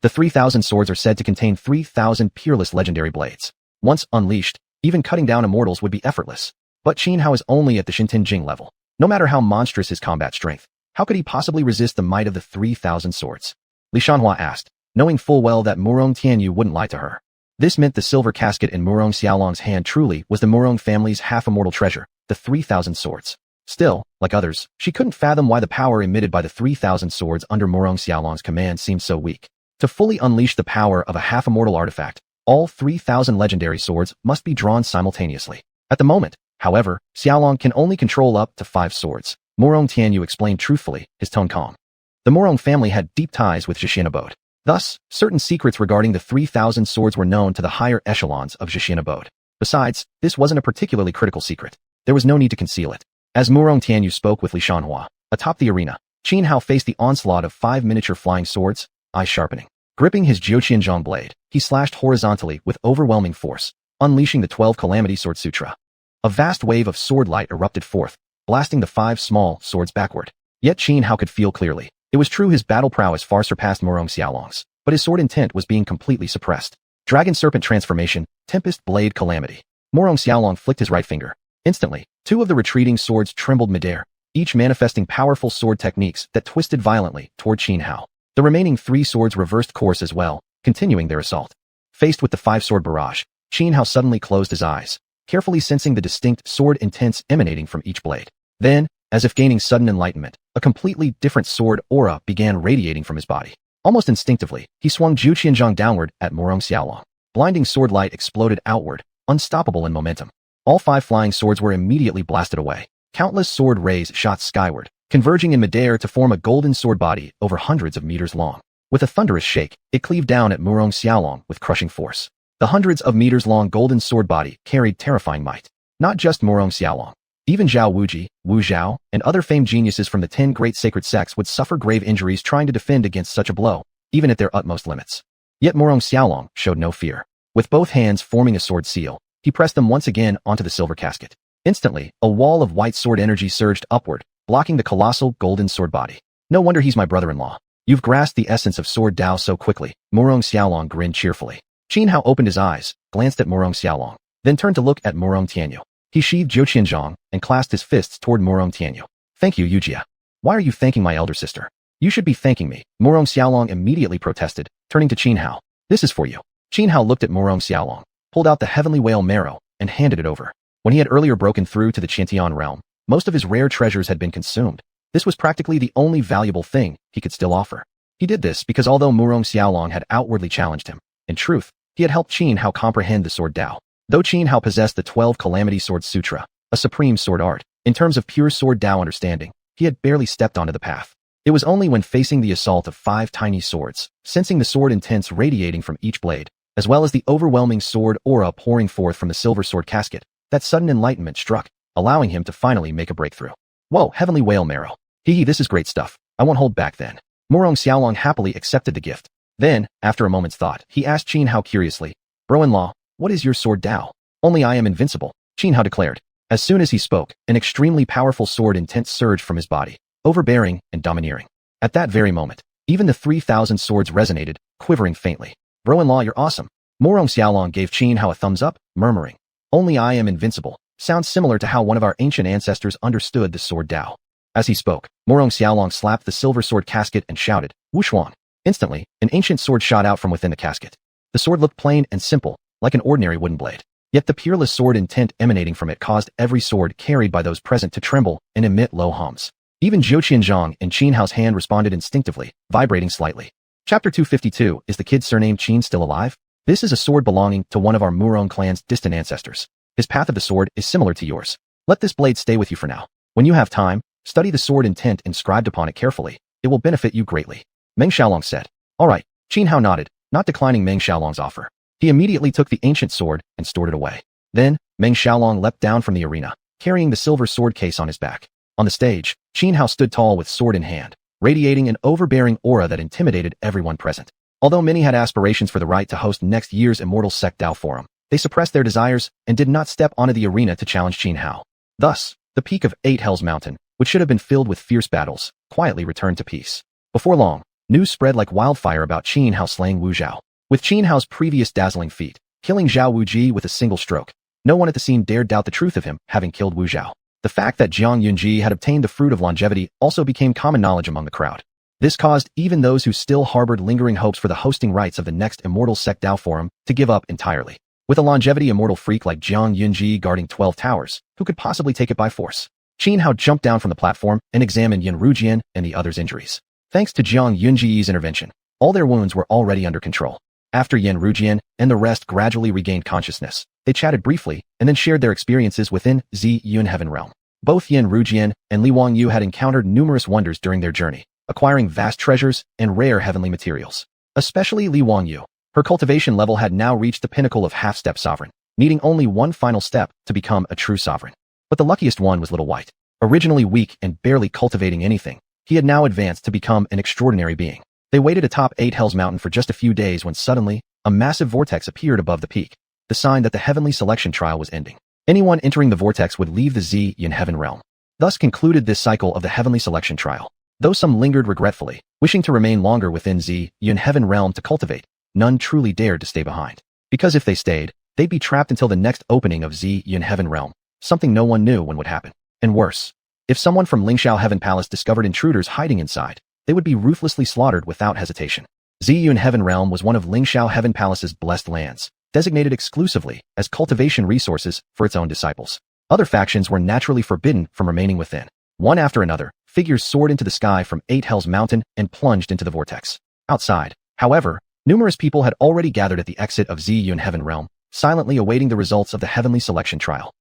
The 3,000 swords are said to contain 3,000 peerless legendary blades. Once unleashed, even cutting down immortals would be effortless. But Qin is only at the Shintin Jing level. No matter how monstrous his combat strength, how could he possibly resist the might of the 3,000 swords?" Xianhua asked, knowing full well that Murong Tianyu wouldn't lie to her. This meant the silver casket in Murong Xiaolong's hand truly was the Murong family's half-immortal treasure, the 3,000 swords. Still, like others, she couldn't fathom why the power emitted by the 3,000 swords under Murong Xiaolong's command seemed so weak. To fully unleash the power of a half-immortal artifact, all 3,000 legendary swords must be drawn simultaneously. At the moment, however, Xiaolong can only control up to 5 swords. Murong Tianyu explained truthfully, his tone calm. The Murong family had deep ties with xiuxian abode. Thus, certain secrets regarding the 3,000 swords were known to the higher echelons of xiuxian abode. Besides, this wasn't a particularly critical secret. There was no need to conceal it. As Murong Tianyu spoke with Xianhua, atop the arena, Qin faced the onslaught of 5 miniature flying swords, eyes sharpening. Gripping his xiuxian blade, he slashed horizontally with overwhelming force, unleashing the 12 Calamity Sword Sutra. A vast wave of sword light erupted forth, blasting the 5 small swords backward. Yet Qin could feel clearly. It was true his battle prowess far surpassed Murong Xiaolong's, but his sword intent was being completely suppressed. Dragon Serpent Transformation, Tempest Blade Calamity. Murong Xiaolong flicked his right finger. Instantly, 2 of the retreating swords trembled midair, each manifesting powerful sword techniques that twisted violently toward Qin. The remaining 3 swords reversed course as well, continuing their assault. Faced with the 5-sword barrage, Qin suddenly closed his eyes, carefully sensing the distinct sword intents emanating from each blade. Then, as if gaining sudden enlightenment, a completely different sword aura began radiating from his body. Almost instinctively, he swung xiuxian downward at Murong Xiaolong. Blinding sword light exploded outward, unstoppable in momentum. All 5 flying swords were immediately blasted away. Countless sword rays shot skyward, converging in midair to form a golden sword body over hundreds of meters long. With a thunderous shake, it cleaved down at Murong Xiaolong with crushing force. The hundreds of meters long golden sword body carried terrifying might. Not just Murong Xiaolong. Even Zhao Wuji, Wu Zhao, and other famed geniuses from the 10 great sacred sects would suffer grave injuries trying to defend against such a blow, even at their utmost limits. Yet Murong Xiaolong showed no fear. With both hands forming a sword seal, he pressed them once again onto the silver casket. Instantly, a wall of white sword energy surged upward, blocking the colossal golden sword body. "No wonder he's my brother-in-law. You've grasped the essence of sword Dao so quickly." Murong Xiaolong grinned cheerfully. Qin opened his eyes, glanced at Murong Xiaolong, then turned to look at Murong Tianyu. He sheathed xiuxian and clasped his fists toward Murong Tianyu. "Thank you, Yujia. Why are you thanking my elder sister?" "You should be thanking me," Murong Xiaolong immediately protested, turning to Qin. "This is for you." Qin looked at Murong Xiaolong, pulled out the heavenly whale marrow, and handed it over. When he had earlier broken through to the Qiantian realm, most of his rare treasures had been consumed. This was practically the only valuable thing he could still offer. He did this because although Murong Xiaolong had outwardly challenged him, in truth, he had helped Qin comprehend the sword Dao. Though Qin possessed the 12 Calamity Sword Sutra, a supreme sword art, in terms of pure sword Dao understanding, he had barely stepped onto the path. It was only when facing the assault of 5 tiny swords, sensing the sword intents radiating from each blade, as well as the overwhelming sword aura pouring forth from the silver sword casket, that sudden enlightenment struck, allowing him to finally make a breakthrough. "Whoa, heavenly whale marrow. This is great stuff. I won't hold back then." Murong Xiaolong happily accepted the gift. Then, after a moment's thought, he asked Qin curiously, "Bro-in-law, what is your sword Dao?" "Only I am invincible," Qin declared. As soon as he spoke, an extremely powerful sword intent surged from his body, overbearing and domineering. At that very moment, even the 3,000 swords resonated, quivering faintly. "Bro-in-law, you're awesome." Murong Xiaolong gave Qin a thumbs up, murmuring, "Only I am invincible." Sounds similar to how one of our ancient ancestors understood the sword Dao. As he spoke, Murong Xiaolong slapped the silver sword casket and shouted, "Xuanhuan." Instantly, an ancient sword shot out from within the casket. The sword looked plain and simple, like an ordinary wooden blade. Yet the peerless sword intent emanating from it caused every sword carried by those present to tremble and emit low hums. Even xiuxian in Qin hand responded instinctively, vibrating slightly. Chapter 252, is the kid's surname Qin still alive? This is a sword belonging to one of our Murong clan's distant ancestors. His path of the sword is similar to yours. Let this blade stay with you for now. When you have time, study the sword intent inscribed upon it carefully. It will benefit you greatly. Meng Xiaolong said. All right. Xuanhuan nodded, not declining Meng Xiaolong's offer. He immediately took the ancient sword and stored it away. Then, Meng Xiaolong leapt down from the arena, carrying the silver sword case on his back. On the stage, Xuanhuan stood tall with sword in hand, radiating an overbearing aura that intimidated everyone present. Although many had aspirations for the right to host next year's Immortals Sect Dao Forum, they suppressed their desires and did not step onto the arena to challenge Xuanhuan. Thus, the peak of 8 Hells Mountain, which should have been filled with fierce battles, quietly returned to peace. Before long, news spread like wildfire about Xuanhuan slaying Wu Zhao. With Xuanhuan's previous dazzling feat, killing Zhao Wuji with a single stroke, no one at the scene dared doubt the truth of him having killed Wu Zhao. The fact that Jiang Yunji had obtained the fruit of longevity also became common knowledge among the crowd. This caused even those who still harbored lingering hopes for the hosting rights of the next Immortals Sect Dao Forum to give up entirely. With a longevity immortal freak like Jiang Yunji guarding 12 towers, who could possibly take it by force? Xuanhuan jumped down from the platform and examined Yan Rujian and the others' injuries. Thanks to Jiang Yunji's intervention, all their wounds were already under control. After Yan Rujian and the rest gradually regained consciousness, they chatted briefly and then shared their experiences within Xiuxian Heaven Realm. Both Yan Rujian and Li Wangyu had encountered numerous wonders during their journey, acquiring vast treasures and rare heavenly materials. Especially Li Wangyu. Her cultivation level had now reached the pinnacle of half-step sovereign, needing only one final step to become a true sovereign. But the luckiest one was Little White. Originally weak and barely cultivating anything, he had now advanced to become an extraordinary being. They waited atop 8 Hells Mountain for just a few days when suddenly, a massive vortex appeared above the peak, the sign that the heavenly selection trial was ending. Anyone entering the vortex would leave the Xiuxian Heaven Realm. Thus concluded this cycle of the heavenly selection trial. Though some lingered regretfully, wishing to remain longer within Xiuxian Heaven Realm to cultivate, none truly dared to stay behind. Because if they stayed, they'd be trapped until the next opening of Xiuxian Heaven Realm, something no one knew when would happen. And worse, if someone from Lingxiao Heaven Palace discovered intruders hiding inside, they would be ruthlessly slaughtered without hesitation. Xiuxian Heaven Realm was one of Lingxiao Heaven Palace's blessed lands, designated exclusively as cultivation resources for its own disciples. Other factions were naturally forbidden from remaining within. One after another, figures soared into the sky from 8 Hells Mountain and plunged into the vortex. Outside, however, numerous people had already gathered at the exit of Xiuxian Heaven Realm, silently awaiting the results of the heavenly selection trial.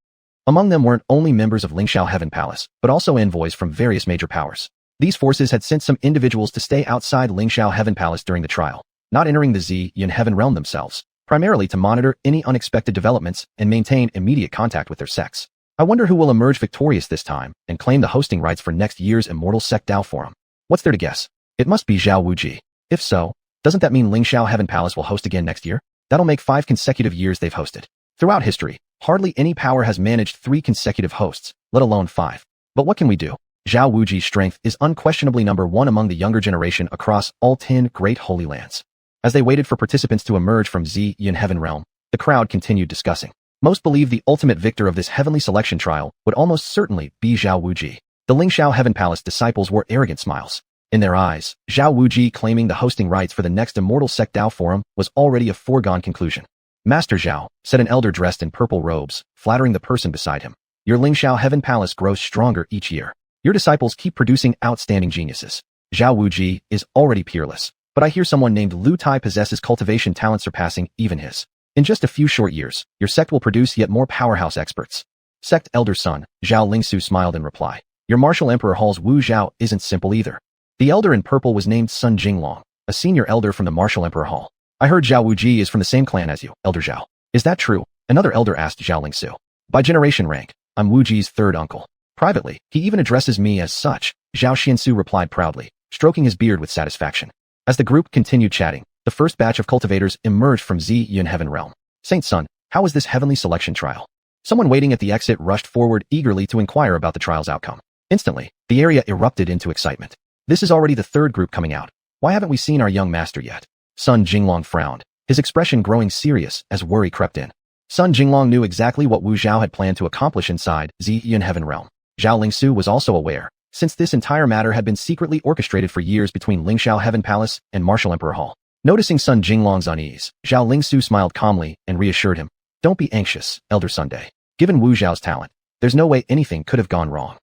Among them weren't only members of Lingxiao Heaven Palace, but also envoys from various major powers. These forces had sent some individuals to stay outside Lingxiao Heaven Palace during the trial, not entering the Xiuxian Heaven Realm themselves, primarily to monitor any unexpected developments and maintain immediate contact with their sects. I wonder who will emerge victorious this time and claim the hosting rights for next year's Immortal Sect Dao Forum. What's there to guess? It must be Zhao Wuji. If so, doesn't that mean Lingxiao Heaven Palace will host again next year? That'll make 5 consecutive years they've hosted. Throughout history, hardly any power has managed 3 consecutive hosts, let alone 5. But what can we do? Zhao Wuji's strength is unquestionably number 1 among the younger generation across all 10 great holy lands. As they waited for participants to emerge from Xiuxian Heaven Realm, the crowd continued discussing. Most believed the ultimate victor of this heavenly selection trial would almost certainly be Zhao Wuji. The Lingxiao Heaven Palace disciples wore arrogant smiles. In their eyes, Zhao Wuji claiming the hosting rights for the next Immortal Sect Dao Forum was already a foregone conclusion. Master Zhao, said an elder dressed in purple robes, flattering the person beside him. Your Lingxiao Heaven Palace grows stronger each year. Your disciples keep producing outstanding geniuses. Zhao Wuji is already peerless, but I hear someone named Lu Tai possesses cultivation talent surpassing even his. In just a few short years, your sect will produce yet more powerhouse experts. Sect Elder Son, Zhao Lingsu smiled in reply. Your Martial Emperor Hall's Wu Zhao isn't simple either. The elder in purple was named Sun Jinglong, a senior elder from the Martial Emperor Hall. I heard Zhao Wuji is from the same clan as you, Elder Zhao. Is that true? Another elder asked Zhao Lingsu. By generation rank, I'm Wuji's third uncle. Privately, he even addresses me as such, Zhao Xianxia replied proudly, stroking his beard with satisfaction. As the group continued chatting, the first batch of cultivators emerged from Xiuxian Heaven Realm. Saint Sun, how was this heavenly selection trial? Someone waiting at the exit rushed forward eagerly to inquire about the trial's outcome. Instantly, the area erupted into excitement. This is already the 3rd group coming out. Why haven't we seen our young master yet? Sun Jinglong frowned, his expression growing serious as worry crept in. Sun Jinglong knew exactly what Wu Zhao had planned to accomplish inside Xiuxian Heaven Realm. Zhao Lingsu was also aware, since this entire matter had been secretly orchestrated for years between Lingxiao Heaven Palace and Martial Emperor Hall. Noticing Sun Jinglong's unease, Zhao Lingsu smiled calmly and reassured him. Don't be anxious, Elder Sunday. Given Wu Zhao's talent, there's no way anything could have gone wrong.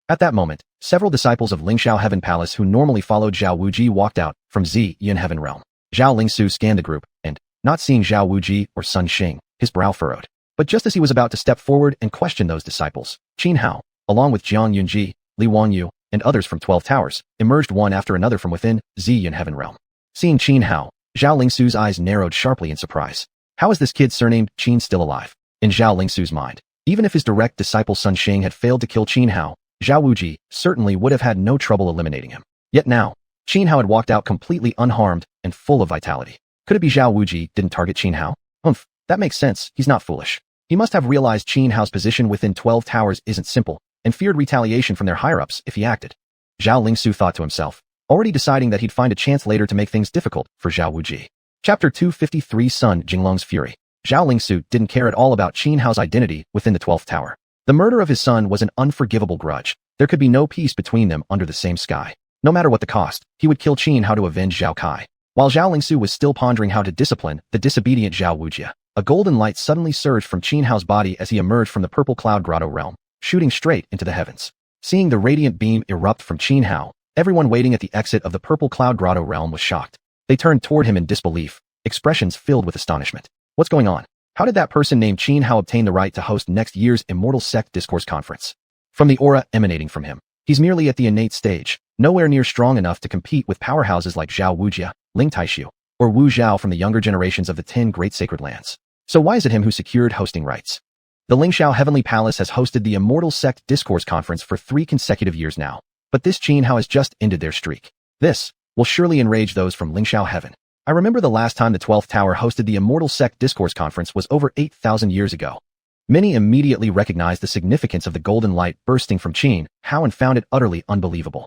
At that moment, several disciples of Lingxiao Heaven Palace who normally followed Zhao Wuji walked out from Xiuxian Heaven Realm. Zhao Lingsu scanned the group and, not seeing Zhao Wuji or Sun Xing, his brow furrowed. But just as he was about to step forward and question those disciples, Qin Hao, along with Jiang Yunji, Li Wanyu, and others from 12 Towers, emerged one after another from within Xiuxian Heaven Realm. Seeing Qin Hao, Zhao Lingsu's eyes narrowed sharply in surprise. How is this kid surnamed Qin still alive? In Zhao Lingsu's mind, even if his direct disciple Sun Xing had failed to kill Qin Hao, Zhao Wuji certainly would have had no trouble eliminating him. Yet now, Qin Hao had walked out completely unharmed and full of vitality. Could it be Zhao Wuji didn't target Qin Hao? That makes sense, he's not foolish. He must have realized Qin Hao's position within 12 Towers isn't simple, and feared retaliation from their higher-ups if he acted. Zhao Lingsu thought to himself, already deciding that he'd find a chance later to make things difficult for Zhao Wuji. Chapter 253 Sun Jinglong's Fury. Zhao Lingsu didn't care at all about Qin Hao's identity within the 12th Tower. The murder of his son was an unforgivable grudge. There could be no peace between them under the same sky. No matter what the cost, he would kill Qin Hao to avenge Zhao Kai. While Zhao Lingsu was still pondering how to discipline the disobedient Zhao Wuji, a golden light suddenly surged from Qin Hao's body as he emerged from the purple cloud grotto realm, shooting straight into the heavens. Seeing the radiant beam erupt from Qin Hao, everyone waiting at the exit of the purple cloud grotto realm was shocked. They turned toward him in disbelief, expressions filled with astonishment. What's going on? How did that person named Qin Hao obtain the right to host next year's Immortal Sect Discourse Conference? From the aura emanating from him, he's merely at the innate stage, nowhere near strong enough to compete with powerhouses like Zhao Wuji, Ling Taishu, or Wu Zhao from the younger generations of the 10 Great Sacred Lands. So why is it him who secured hosting rights? The Lingxiao Heavenly Palace has hosted the Immortal Sect Discourse Conference for 3 consecutive years now, but this Qin Hao has just ended their streak. This will surely enrage those from Lingxiao Heaven. I remember the last time the 12th Tower hosted the Immortal Sect Discourse Conference was over 8,000 years ago. Many immediately recognized the significance of the golden light bursting from Qin Hao and found it utterly unbelievable.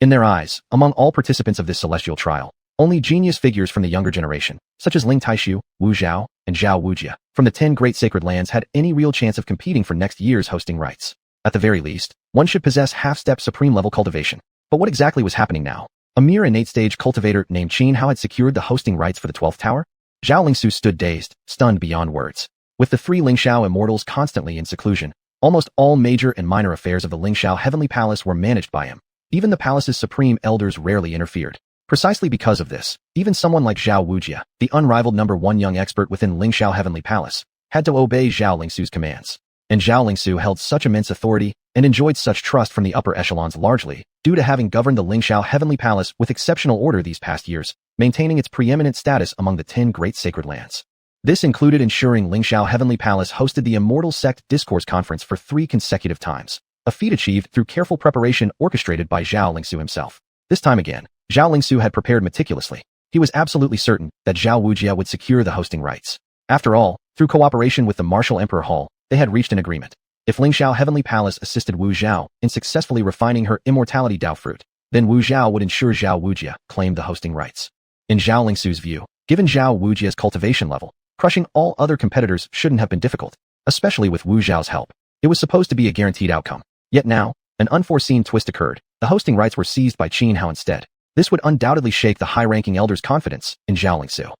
In their eyes, among all participants of this celestial trial, only genius figures from the younger generation, such as Ling Taishu, Wu Zhao, and Zhao Wuji, from the 10 Great Sacred Lands had any real chance of competing for next year's hosting rights. At the very least, one should possess half-step supreme-level cultivation. But what exactly was happening now? A mere innate-stage cultivator named Qin Hao had secured the hosting rights for the 12th Tower? Zhao Lingsu stood dazed, stunned beyond words. With the 3 Lingxiao immortals constantly in seclusion, almost all major and minor affairs of the Lingxiao Heavenly Palace were managed by him. Even the palace's supreme elders rarely interfered. Precisely because of this, even someone like Zhao Wuji, the unrivaled #1 young expert within Lingxiao Heavenly Palace, had to obey Zhao Lingsu's commands. And Zhao Lingsu held such immense authority and enjoyed such trust from the upper echelons largely due to having governed the Lingxiao Heavenly Palace with exceptional order these past years, maintaining its preeminent status among the 10 Great Sacred Lands. This included ensuring Lingxiao Heavenly Palace hosted the Immortal Sect Discourse Conference for 3 consecutive times, a feat achieved through careful preparation orchestrated by Zhao Lingsu himself. This time again, Zhao Lingsu had prepared meticulously. He was absolutely certain that Zhao Wuji would secure the hosting rights. After all, through cooperation with the Martial Emperor Hall, they had reached an agreement. If Lingxiao Heavenly Palace assisted Wu Zhao in successfully refining her immortality Dao fruit, then Wu Zhao would ensure Zhao Wuji claimed the hosting rights. In Zhao Lingsu's view, given Zhao Wuji's cultivation level, crushing all other competitors shouldn't have been difficult, especially with Wu Zhao's help. It was supposed to be a guaranteed outcome. Yet now, an unforeseen twist occurred. The hosting rights were seized by Qin Hao instead. This would undoubtedly shake the high-ranking elder's confidence in Zhao Lingsu.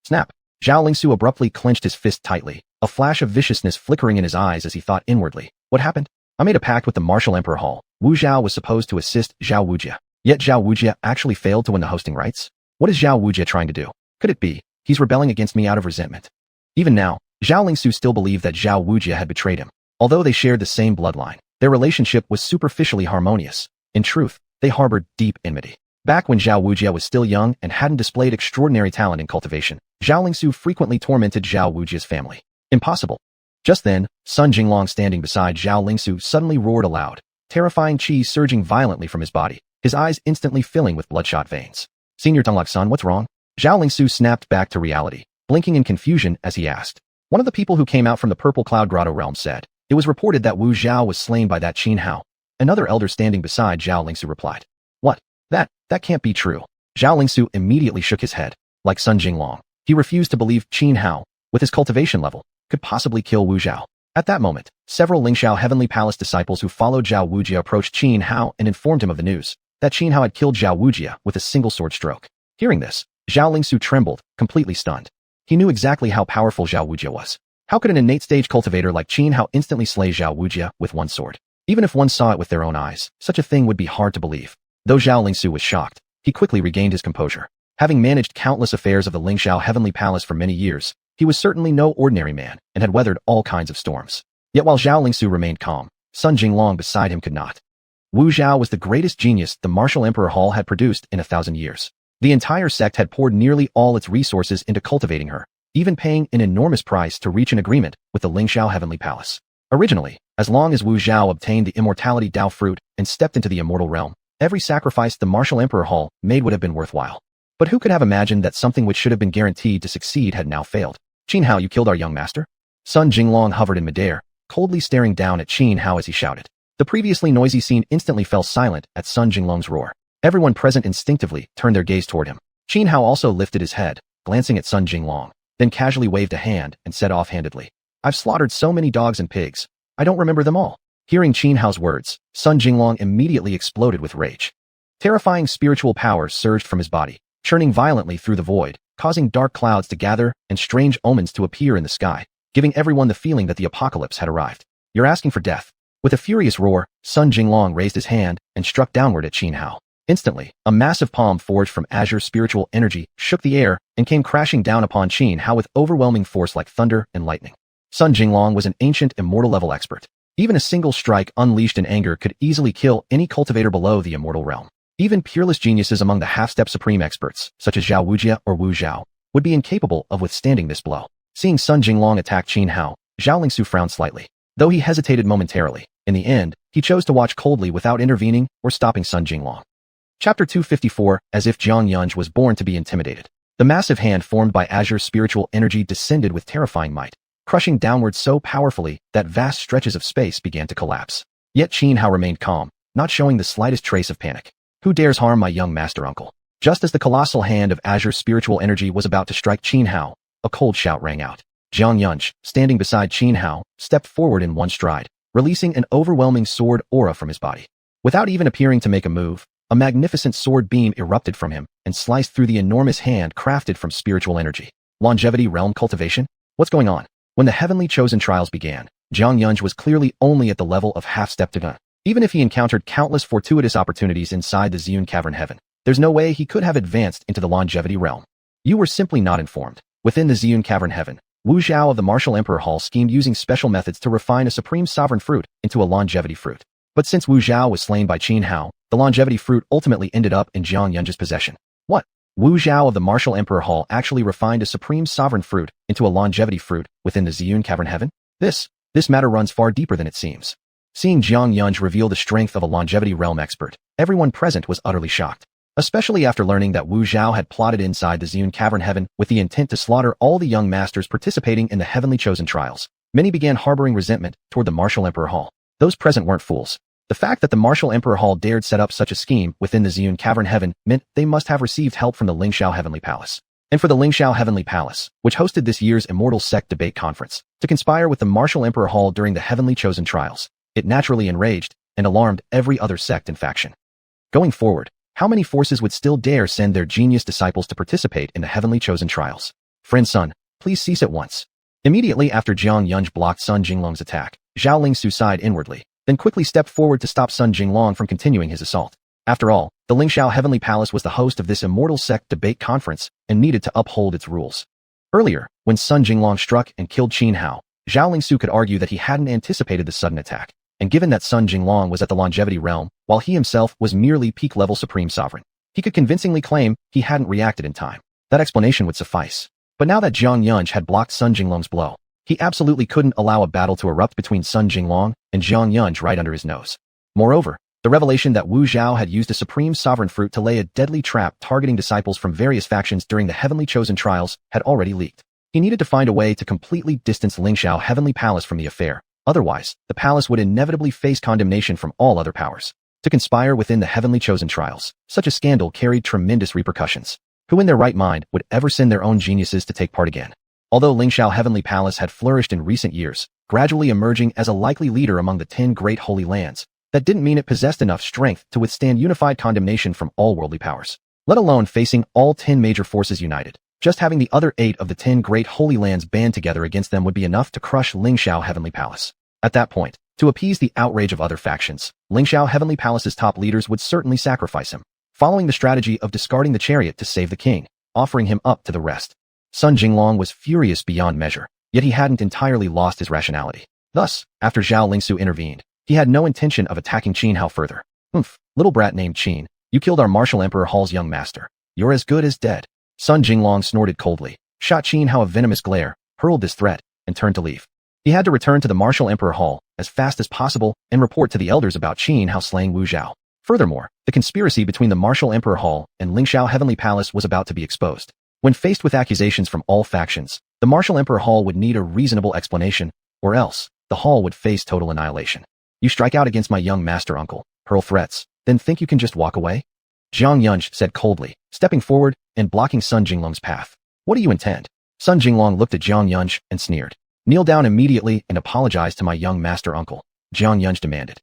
Snap! Zhao Lingsu abruptly clenched his fist tightly, a flash of viciousness flickering in his eyes as he thought inwardly. What happened? I made a pact with the Martial Emperor Hall. Wu Zhao was supposed to assist Zhao Wuji. Yet Zhao Wuji actually failed to win the hosting rights? What is Zhao Wuji trying to do? Could it be he's rebelling against me out of resentment? Even now, Zhao Lingsu still believed that Zhao Wuji had betrayed him. Although they shared the same bloodline, their relationship was superficially harmonious. In truth, they harbored deep enmity. Back when Zhao Wuji was still young and hadn't displayed extraordinary talent in cultivation, Zhao Lingsu frequently tormented Zhao Wuji's family. Impossible. Just then, Sun Jinglong standing beside Zhao Lingsu suddenly roared aloud, terrifying qi surging violently from his body, his eyes instantly filling with bloodshot veins. Senior Tunglok Sun, what's wrong? Zhao Lingsu snapped back to reality, blinking in confusion as he asked. One of the people who came out from the Purple Cloud Grotto realm said, it was reported that Wu Zhao was slain by that Qin Hao. Another elder standing beside Zhao Lingsu replied. What? That can't be true. Zhao Lingsu immediately shook his head. Like Sun Jinglong, he refused to believe Qin Hao, with his cultivation level, could possibly kill Wu Zhao. At that moment, several Lingxiao Heavenly Palace disciples who followed Zhao Wuji approached Qin Hao and informed him of the news, that Qin Hao had killed Zhao Wuji with a single sword stroke. Hearing this, Zhao Lingsu trembled, completely stunned. He knew exactly how powerful Zhao Wuji was. How could an innate stage cultivator like Qin Hao instantly slay Zhao Wuji with one sword? Even if one saw it with their own eyes, such a thing would be hard to believe. Though Zhao Lingsu was shocked, he quickly regained his composure. Having managed countless affairs of the Lingxiao Heavenly Palace for many years, he was certainly no ordinary man and had weathered all kinds of storms. Yet while Zhao Lingsu remained calm, Sun Jinglong beside him could not. Wu Zhao was the greatest genius the Martial Emperor Hall had produced in 1,000 years. The entire sect had poured nearly all its resources into cultivating her, even paying an enormous price to reach an agreement with the Lingxiao Heavenly Palace. Originally, as long as Wu Zhao obtained the immortality Dao fruit and stepped into the immortal realm, every sacrifice the Martial Emperor Hall made would have been worthwhile. But who could have imagined that something which should have been guaranteed to succeed had now failed? Xianxia, you killed our young master? Sun Jinglong hovered in midair, coldly staring down at Xianxia as he shouted. The previously noisy scene instantly fell silent at Sun Jinglong's roar. Everyone present instinctively turned their gaze toward him. Xianxia also lifted his head, glancing at Sun Jinglong, then casually waved a hand and said offhandedly, I've slaughtered so many dogs and pigs, I don't remember them all. Hearing Xianxia's words, Sun Jinglong immediately exploded with rage. Terrifying spiritual powers surged from his body, churning violently through the void, causing dark clouds to gather and strange omens to appear in the sky, giving everyone the feeling that the apocalypse had arrived. You're asking for death. With a furious roar, Sun Jinglong raised his hand and struck downward at Xianxia. Instantly, a massive palm forged from azure spiritual energy shook the air and came crashing down upon Xianxia with overwhelming force like thunder and lightning. Sun Jinglong was an ancient immortal level expert. Even a single strike unleashed in anger could easily kill any cultivator below the immortal realm. Even peerless geniuses among the half-step supreme experts, such as Zhao Wujia or Wu Zhao, would be incapable of withstanding this blow. Seeing Sun Jinglong attack Xianxia, Zhao Lingsu frowned slightly. Though he hesitated momentarily, in the end, he chose to watch coldly without intervening or stopping Sun Jinglong. Chapter 254, As if Xianxia was born to be intimidated. The massive hand formed by azure spiritual energy descended with terrifying might, crushing downward so powerfully that vast stretches of space began to collapse. Yet Xianxia remained calm, not showing the slightest trace of panic. Who dares harm my young master uncle? Just as the colossal hand of azure spiritual energy was about to strike Xianxia, a cold shout rang out. Xianxia, standing beside Xianxia, stepped forward in one stride, releasing an overwhelming sword aura from his body. Without even appearing to make a move, a magnificent sword beam erupted from him and sliced through the enormous hand crafted from spiritual energy. Longevity realm cultivation? What's going on? When the heavenly chosen trials began, Xianxia was clearly only at the level of half-step to gun. Even if he encountered countless fortuitous opportunities inside the Xiun Cavern Heaven, there's no way he could have advanced into the longevity realm. You were simply not informed. Within the Xiun Cavern Heaven, Wu Zhao of the Martial Emperor Hall schemed using special methods to refine a supreme sovereign fruit into a longevity fruit. But since Wu Zhao was slain by Xianxia, the longevity fruit ultimately ended up in Xianxia's possession. What? Wu Zhao of the Martial Emperor Hall actually refined a supreme sovereign fruit into a longevity fruit within the Xiun Cavern Heaven? This matter runs far deeper than it seems. Seeing Xianxia reveal the strength of a longevity realm expert, everyone present was utterly shocked. Especially after learning that Wu Zhao had plotted inside the Xiun Cavern Heaven with the intent to slaughter all the young masters participating in the heavenly chosen trials. Many began harboring resentment toward the Martial Emperor Hall. Those present weren't fools. The fact that the Martial Emperor Hall dared set up such a scheme within the Xiun Cavern Heaven meant they must have received help from the Lingxiao Heavenly Palace. And for the Lingxiao Heavenly Palace, which hosted this year's Immortal Sect Debate Conference, to conspire with the Martial Emperor Hall during the heavenly chosen trials, it naturally enraged and alarmed every other sect and faction. Going forward, how many forces would still dare send their genius disciples to participate in the heavenly chosen trials? Friend Sun, please cease at once. Immediately after Xianxia blocked Sun Jinglong's attack, Zhao Lingsu sighed inwardly, then quickly stepped forward to stop Sun Jinglong from continuing his assault. After all, the Lingxiao Heavenly Palace was the host of this Immortal Sect Debate Conference and needed to uphold its rules. Earlier, when Sun Jinglong struck and killed Xianxia, Zhao Lingsu could argue that he hadn't anticipated the sudden attack. And given that Sun Jinglong was at the longevity realm, while he himself was merely peak-level supreme sovereign, he could convincingly claim he hadn't reacted in time. That explanation would suffice. But now that Xianxia had blocked Sun Jinglong's blow, he absolutely couldn't allow a battle to erupt between Sun Jinglong and Xianxia right under his nose. Moreover, the revelation that Wu Zhao had used a supreme sovereign fruit to lay a deadly trap targeting disciples from various factions during the heavenly chosen trials had already leaked. He needed to find a way to completely distance Lingxiao Heavenly Palace from the affair. Otherwise, the palace would inevitably face condemnation from all other powers. To conspire within the heavenly chosen trials, such a scandal carried tremendous repercussions. Who in their right mind would ever send their own geniuses to take part again? Although Lingxiao Heavenly Palace had flourished in recent years, gradually emerging as a likely leader among the 10 great holy lands, that didn't mean it possessed enough strength to withstand unified condemnation from all worldly powers. Let alone facing all 10 major forces united. Just having the other 8 of the 10 great holy lands band together against them would be enough to crush Lingxiao Heavenly Palace. At that point, to appease the outrage of other factions, Lingxiao Heavenly Palace's top leaders would certainly sacrifice him. following the strategy of discarding the chariot to save the king, offering him up to the rest. Sun Jinglong was furious beyond measure, yet he hadn't entirely lost his rationality. Thus, after Zhao Lingsu intervened, he had no intention of attacking Qin Hao further. Little brat named Qin, you killed our martial Emperor Hall's young master. You're as good as dead. Sun Jinglong snorted coldly, shot Qin Hao a venomous glare, hurled this threat, and turned to leave. He had to return to the martial Emperor Hall as fast as possible and report to the elders about Qin Hao slaying Wu Zhao. Furthermore, the conspiracy between the martial Emperor Hall and Lingxiao Heavenly Palace was about to be exposed. When faced with accusations from all factions, the martial Emperor Hall would need a reasonable explanation, or else, the Hall would face total annihilation. You strike out against my young master uncle, hurl threats, then think you can just walk away? Zhang Yunj said coldly, stepping forward and blocking Sun Jinglong's path. What do you intend? Sun Jinglong looked at Zhang Yunj and sneered. Kneel down immediately and apologize to my young master uncle, Zhang Yunj demanded.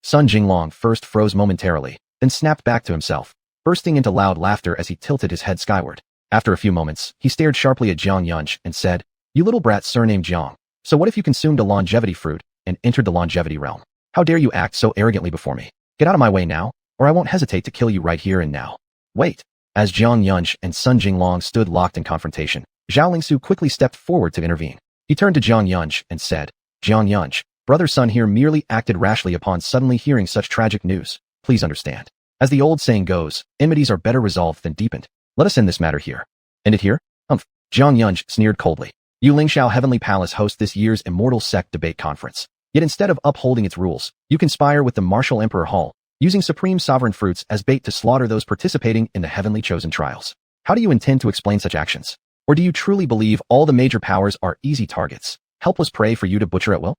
Sun Jinglong first froze momentarily, then snapped back to himself, bursting into loud laughter as he tilted his head skyward. After a few moments, he stared sharply at Zhang Yunj and said, You little brat surnamed Zhang. So what if you consumed a longevity fruit and entered the longevity realm? How dare you act so arrogantly before me? Get out of my way now, or I won't hesitate to kill you right here and now. Wait. As Zhang Yunj and Sun Jinglong stood locked in confrontation, Zhao Lingsu quickly stepped forward to intervene. He turned to Zhang Yunj and said, Zhang Yunj, brother Sun here merely acted rashly upon suddenly hearing such tragic news. Please understand. As the old saying goes, enmities are better resolved than deepened. Let us end this matter here. End it here? Zhang Yunj sneered coldly. You Lingxiao Heavenly Palace host this year's Immortal Sect Debate Conference. Yet instead of upholding its rules, you conspire with the martial Emperor Hall, using supreme sovereign fruits as bait to slaughter those participating in the heavenly chosen trials. How do you intend to explain such actions? Or do you truly believe all the major powers are easy targets, helpless prey for you to butcher at will?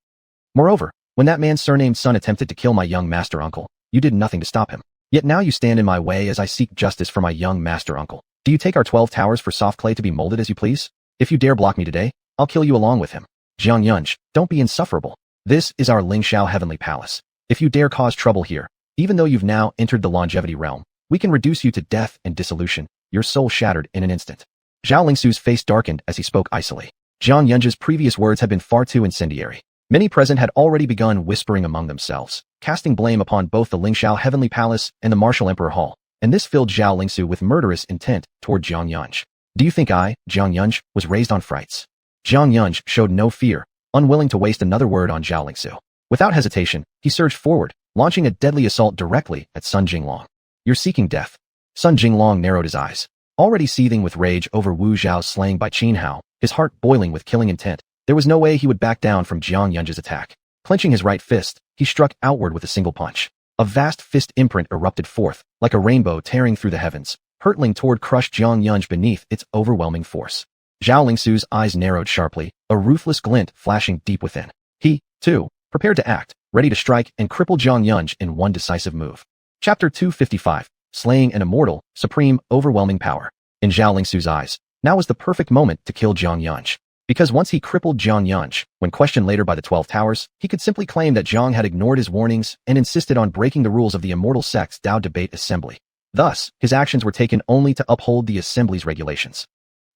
Moreover, when that man surnamed Sun attempted to kill my young master uncle, you did nothing to stop him. Yet now you stand in my way as I seek justice for my young master uncle. Do you take our 12 towers for soft clay to be molded as you please? If you dare block me today, I'll kill you along with him. Zhang Yunj, don't be insufferable. This is our Lingxiao Heavenly Palace. If you dare cause trouble here, even though you've now entered the longevity realm, we can reduce you to death and dissolution, your soul shattered in an instant. Zhao Lingsu's face darkened as he spoke icily. Zhang Yunj's previous words had been far too incendiary. Many present had already begun whispering among themselves, casting blame upon both the Lingxiao Heavenly Palace and the martial Emperor Hall, and this filled Zhao Lingsu with murderous intent toward Zhang Yunj. Do you think I, Zhang Yunj, was raised on frights? Zhang Yunj showed no fear, unwilling to waste another word on Zhao Lingsu. Without hesitation, he surged forward, launching a deadly assault directly at Sun Jinglong. You're seeking death. Sun Jinglong narrowed his eyes. Already seething with rage over Wu Zhao's slaying by Qin Hao, his heart boiling with killing intent, there was no way he would back down from Zhang Yunj's attack. Clenching his right fist, he struck outward with a single punch. A vast fist imprint erupted forth, like a rainbow tearing through the heavens, hurtling toward crushed Zhang Yunj beneath its overwhelming force. Zhao Lingsu's eyes narrowed sharply, a ruthless glint flashing deep within. He, too, prepared to act, ready to strike and cripple Zhang Yunj in one decisive move. Chapter 255, Slaying an Immortal, Supreme, Overwhelming Power. In Zhao Lingsu's eyes, now was the perfect moment to kill Zhang Yunj. Because once he crippled Zhang Yunj, when questioned later by the 12 Towers, he could simply claim that Zhang had ignored his warnings and insisted on breaking the rules of the Immortal Sect's Dao Debate Assembly. Thus, his actions were taken only to uphold the Assembly's regulations.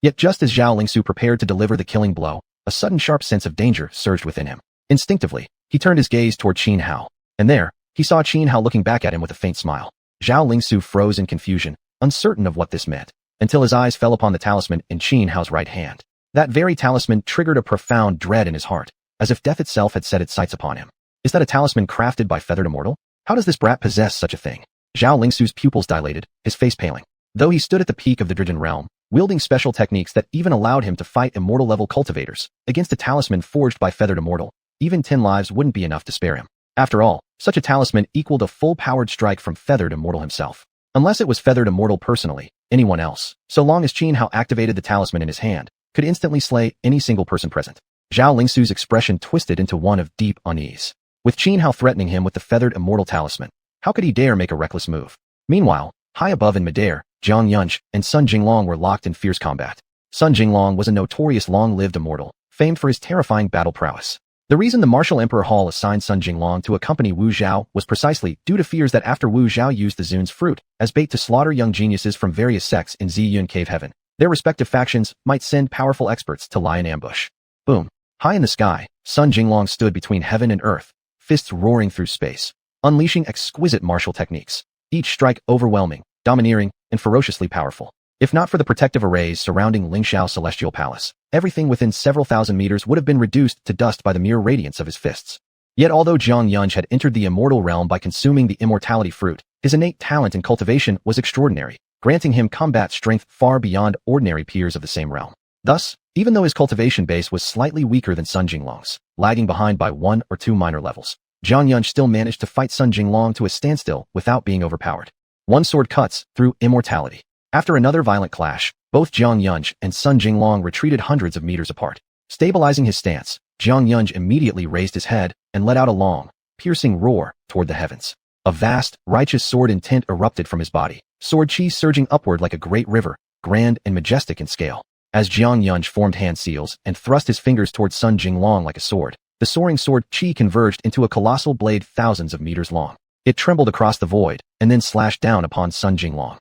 Yet just as Zhao Lingsu prepared to deliver the killing blow, a sudden sharp sense of danger surged within him. Instinctively, he turned his gaze toward Qin Hao, and there, he saw Qin Hao looking back at him with a faint smile. Zhao Lingsu froze in confusion, uncertain of what this meant, until his eyes fell upon the talisman in Qin Hao's right hand. That very talisman triggered a profound dread in his heart, as if death itself had set its sights upon him. Is that a talisman crafted by Feathered Immortal? How does this brat possess such a thing? Zhao Lingsu's pupils dilated, his face paling. Though he stood at the peak of the Drigen realm, wielding special techniques that even allowed him to fight immortal-level cultivators, against a talisman forged by Feathered Immortal, even 10 lives wouldn't be enough to spare him. After all, such a talisman equaled a full-powered strike from Feathered Immortal himself. Unless it was Feathered Immortal personally, anyone else, so long as Qin Hao activated the talisman in his hand, could instantly slay any single person present. Zhao Lingsu's expression twisted into one of deep unease. With Qin Hao threatening him with the Feathered Immortal talisman, how could he dare make a reckless move? Meanwhile, high above in midair, Zhang Yunj and Sun Jinglong were locked in fierce combat. Sun Jinglong was a notorious long-lived immortal, famed for his terrifying battle prowess. The reason the Martial Emperor Hall assigned Sun Jinglong to accompany Wu Zhao was precisely due to fears that after Wu Zhao used the Zun's fruit as bait to slaughter young geniuses from various sects in Xiuxian Cave Heaven, their respective factions might send powerful experts to lie in ambush. Boom. High in the sky, Sun Jinglong stood between heaven and earth, fists roaring through space, unleashing exquisite martial techniques, each strike overwhelming, domineering, and ferociously powerful. If not for the protective arrays surrounding Lingxiao Celestial Palace, everything within several thousand meters would have been reduced to dust by the mere radiance of his fists. Yet although Zhang Yunj had entered the immortal realm by consuming the immortality fruit, his innate talent and cultivation was extraordinary, granting him combat strength far beyond ordinary peers of the same realm. Thus, even though his cultivation base was slightly weaker than Sun Jinglong's, lagging behind by 1 or 2 minor levels, Zhang Yunj still managed to fight Sun Jinglong to a standstill without being overpowered. One sword cuts through immortality. After another violent clash, both Zhang Yunj and Sun Jinglong retreated hundreds of meters apart. Stabilizing his stance, Zhang Yunj immediately raised his head and let out a long, piercing roar toward the heavens. A vast, righteous sword intent erupted from his body, sword chi surging upward like a great river, grand and majestic in scale. As Zhang Yunj formed hand seals and thrust his fingers toward Sun Jinglong like a sword, the soaring sword chi converged into a colossal blade thousands of meters long. It trembled across the void and then slashed down upon Sun Jinglong.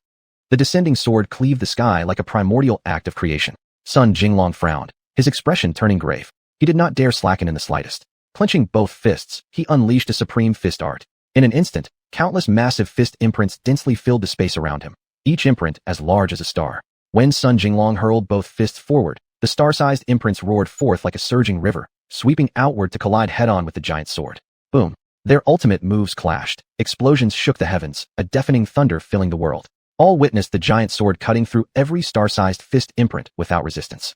The descending sword cleaved the sky like a primordial act of creation. Sun Jinglong frowned, his expression turning grave. He did not dare slacken in the slightest. Clenching both fists, he unleashed a supreme fist art. In an instant, countless massive fist imprints densely filled the space around him, each imprint as large as a star. When Sun Jinglong hurled both fists forward, the star-sized imprints roared forth like a surging river, sweeping outward to collide head-on with the giant sword. Boom! Their ultimate moves clashed. Explosions shook the heavens, a deafening thunder filling the world. All witnessed the giant sword cutting through every star-sized fist imprint without resistance.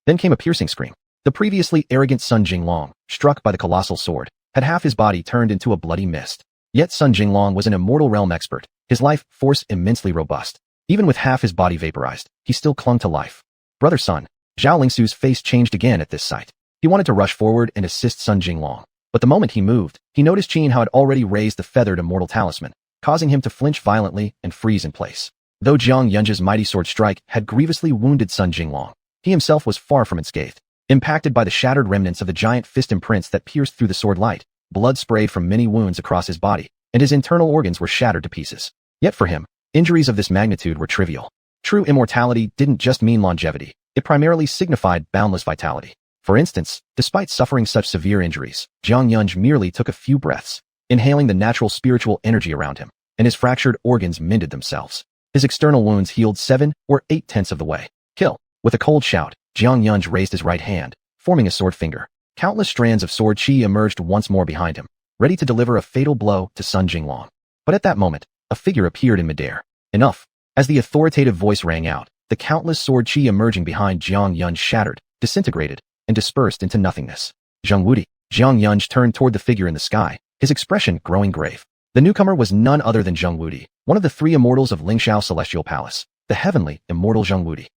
Then came a piercing scream. The previously arrogant Sun Jinglong, struck by the colossal sword, had half his body turned into a bloody mist. Yet Sun Jinglong was an immortal realm expert, his life force immensely robust. Even with half his body vaporized, he still clung to life. Brother Sun, Zhao Lingsu's face changed again at this sight. He wanted to rush forward and assist Sun Jinglong. But the moment he moved, he noticed Xianxia had already raised the feathered immortal talisman, causing him to flinch violently and freeze in place. Though Zhang Yunj's mighty sword strike had grievously wounded Sun Jinglong, he himself was far from unscathed. Impacted by the shattered remnants of the giant fist imprints that pierced through the sword light, blood sprayed from many wounds across his body, and his internal organs were shattered to pieces. Yet for him, injuries of this magnitude were trivial. True immortality didn't just mean longevity, it primarily signified boundless vitality. For instance, despite suffering such severe injuries, Zhang Yunj merely took a few breaths, inhaling the natural spiritual energy around him, and his fractured organs mended themselves. His external wounds healed 7 or 8/10 of the way. Kill! With a cold shout, Zhang Yunj raised his right hand, forming a sword finger. Countless strands of sword chi emerged once more behind him, ready to deliver a fatal blow to Sun Jinglong. But at that moment, a figure appeared in midair. Enough! As the authoritative voice rang out, the countless sword chi emerging behind Zhang Yunj shattered, disintegrated, and dispersed into nothingness. Zhang Yunj turned toward the figure in the sky, his expression growing grave. The newcomer was none other than Zhang Wudi, one of the 3 immortals of Lingxiao Celestial Palace, the heavenly, immortal Zhang Wudi.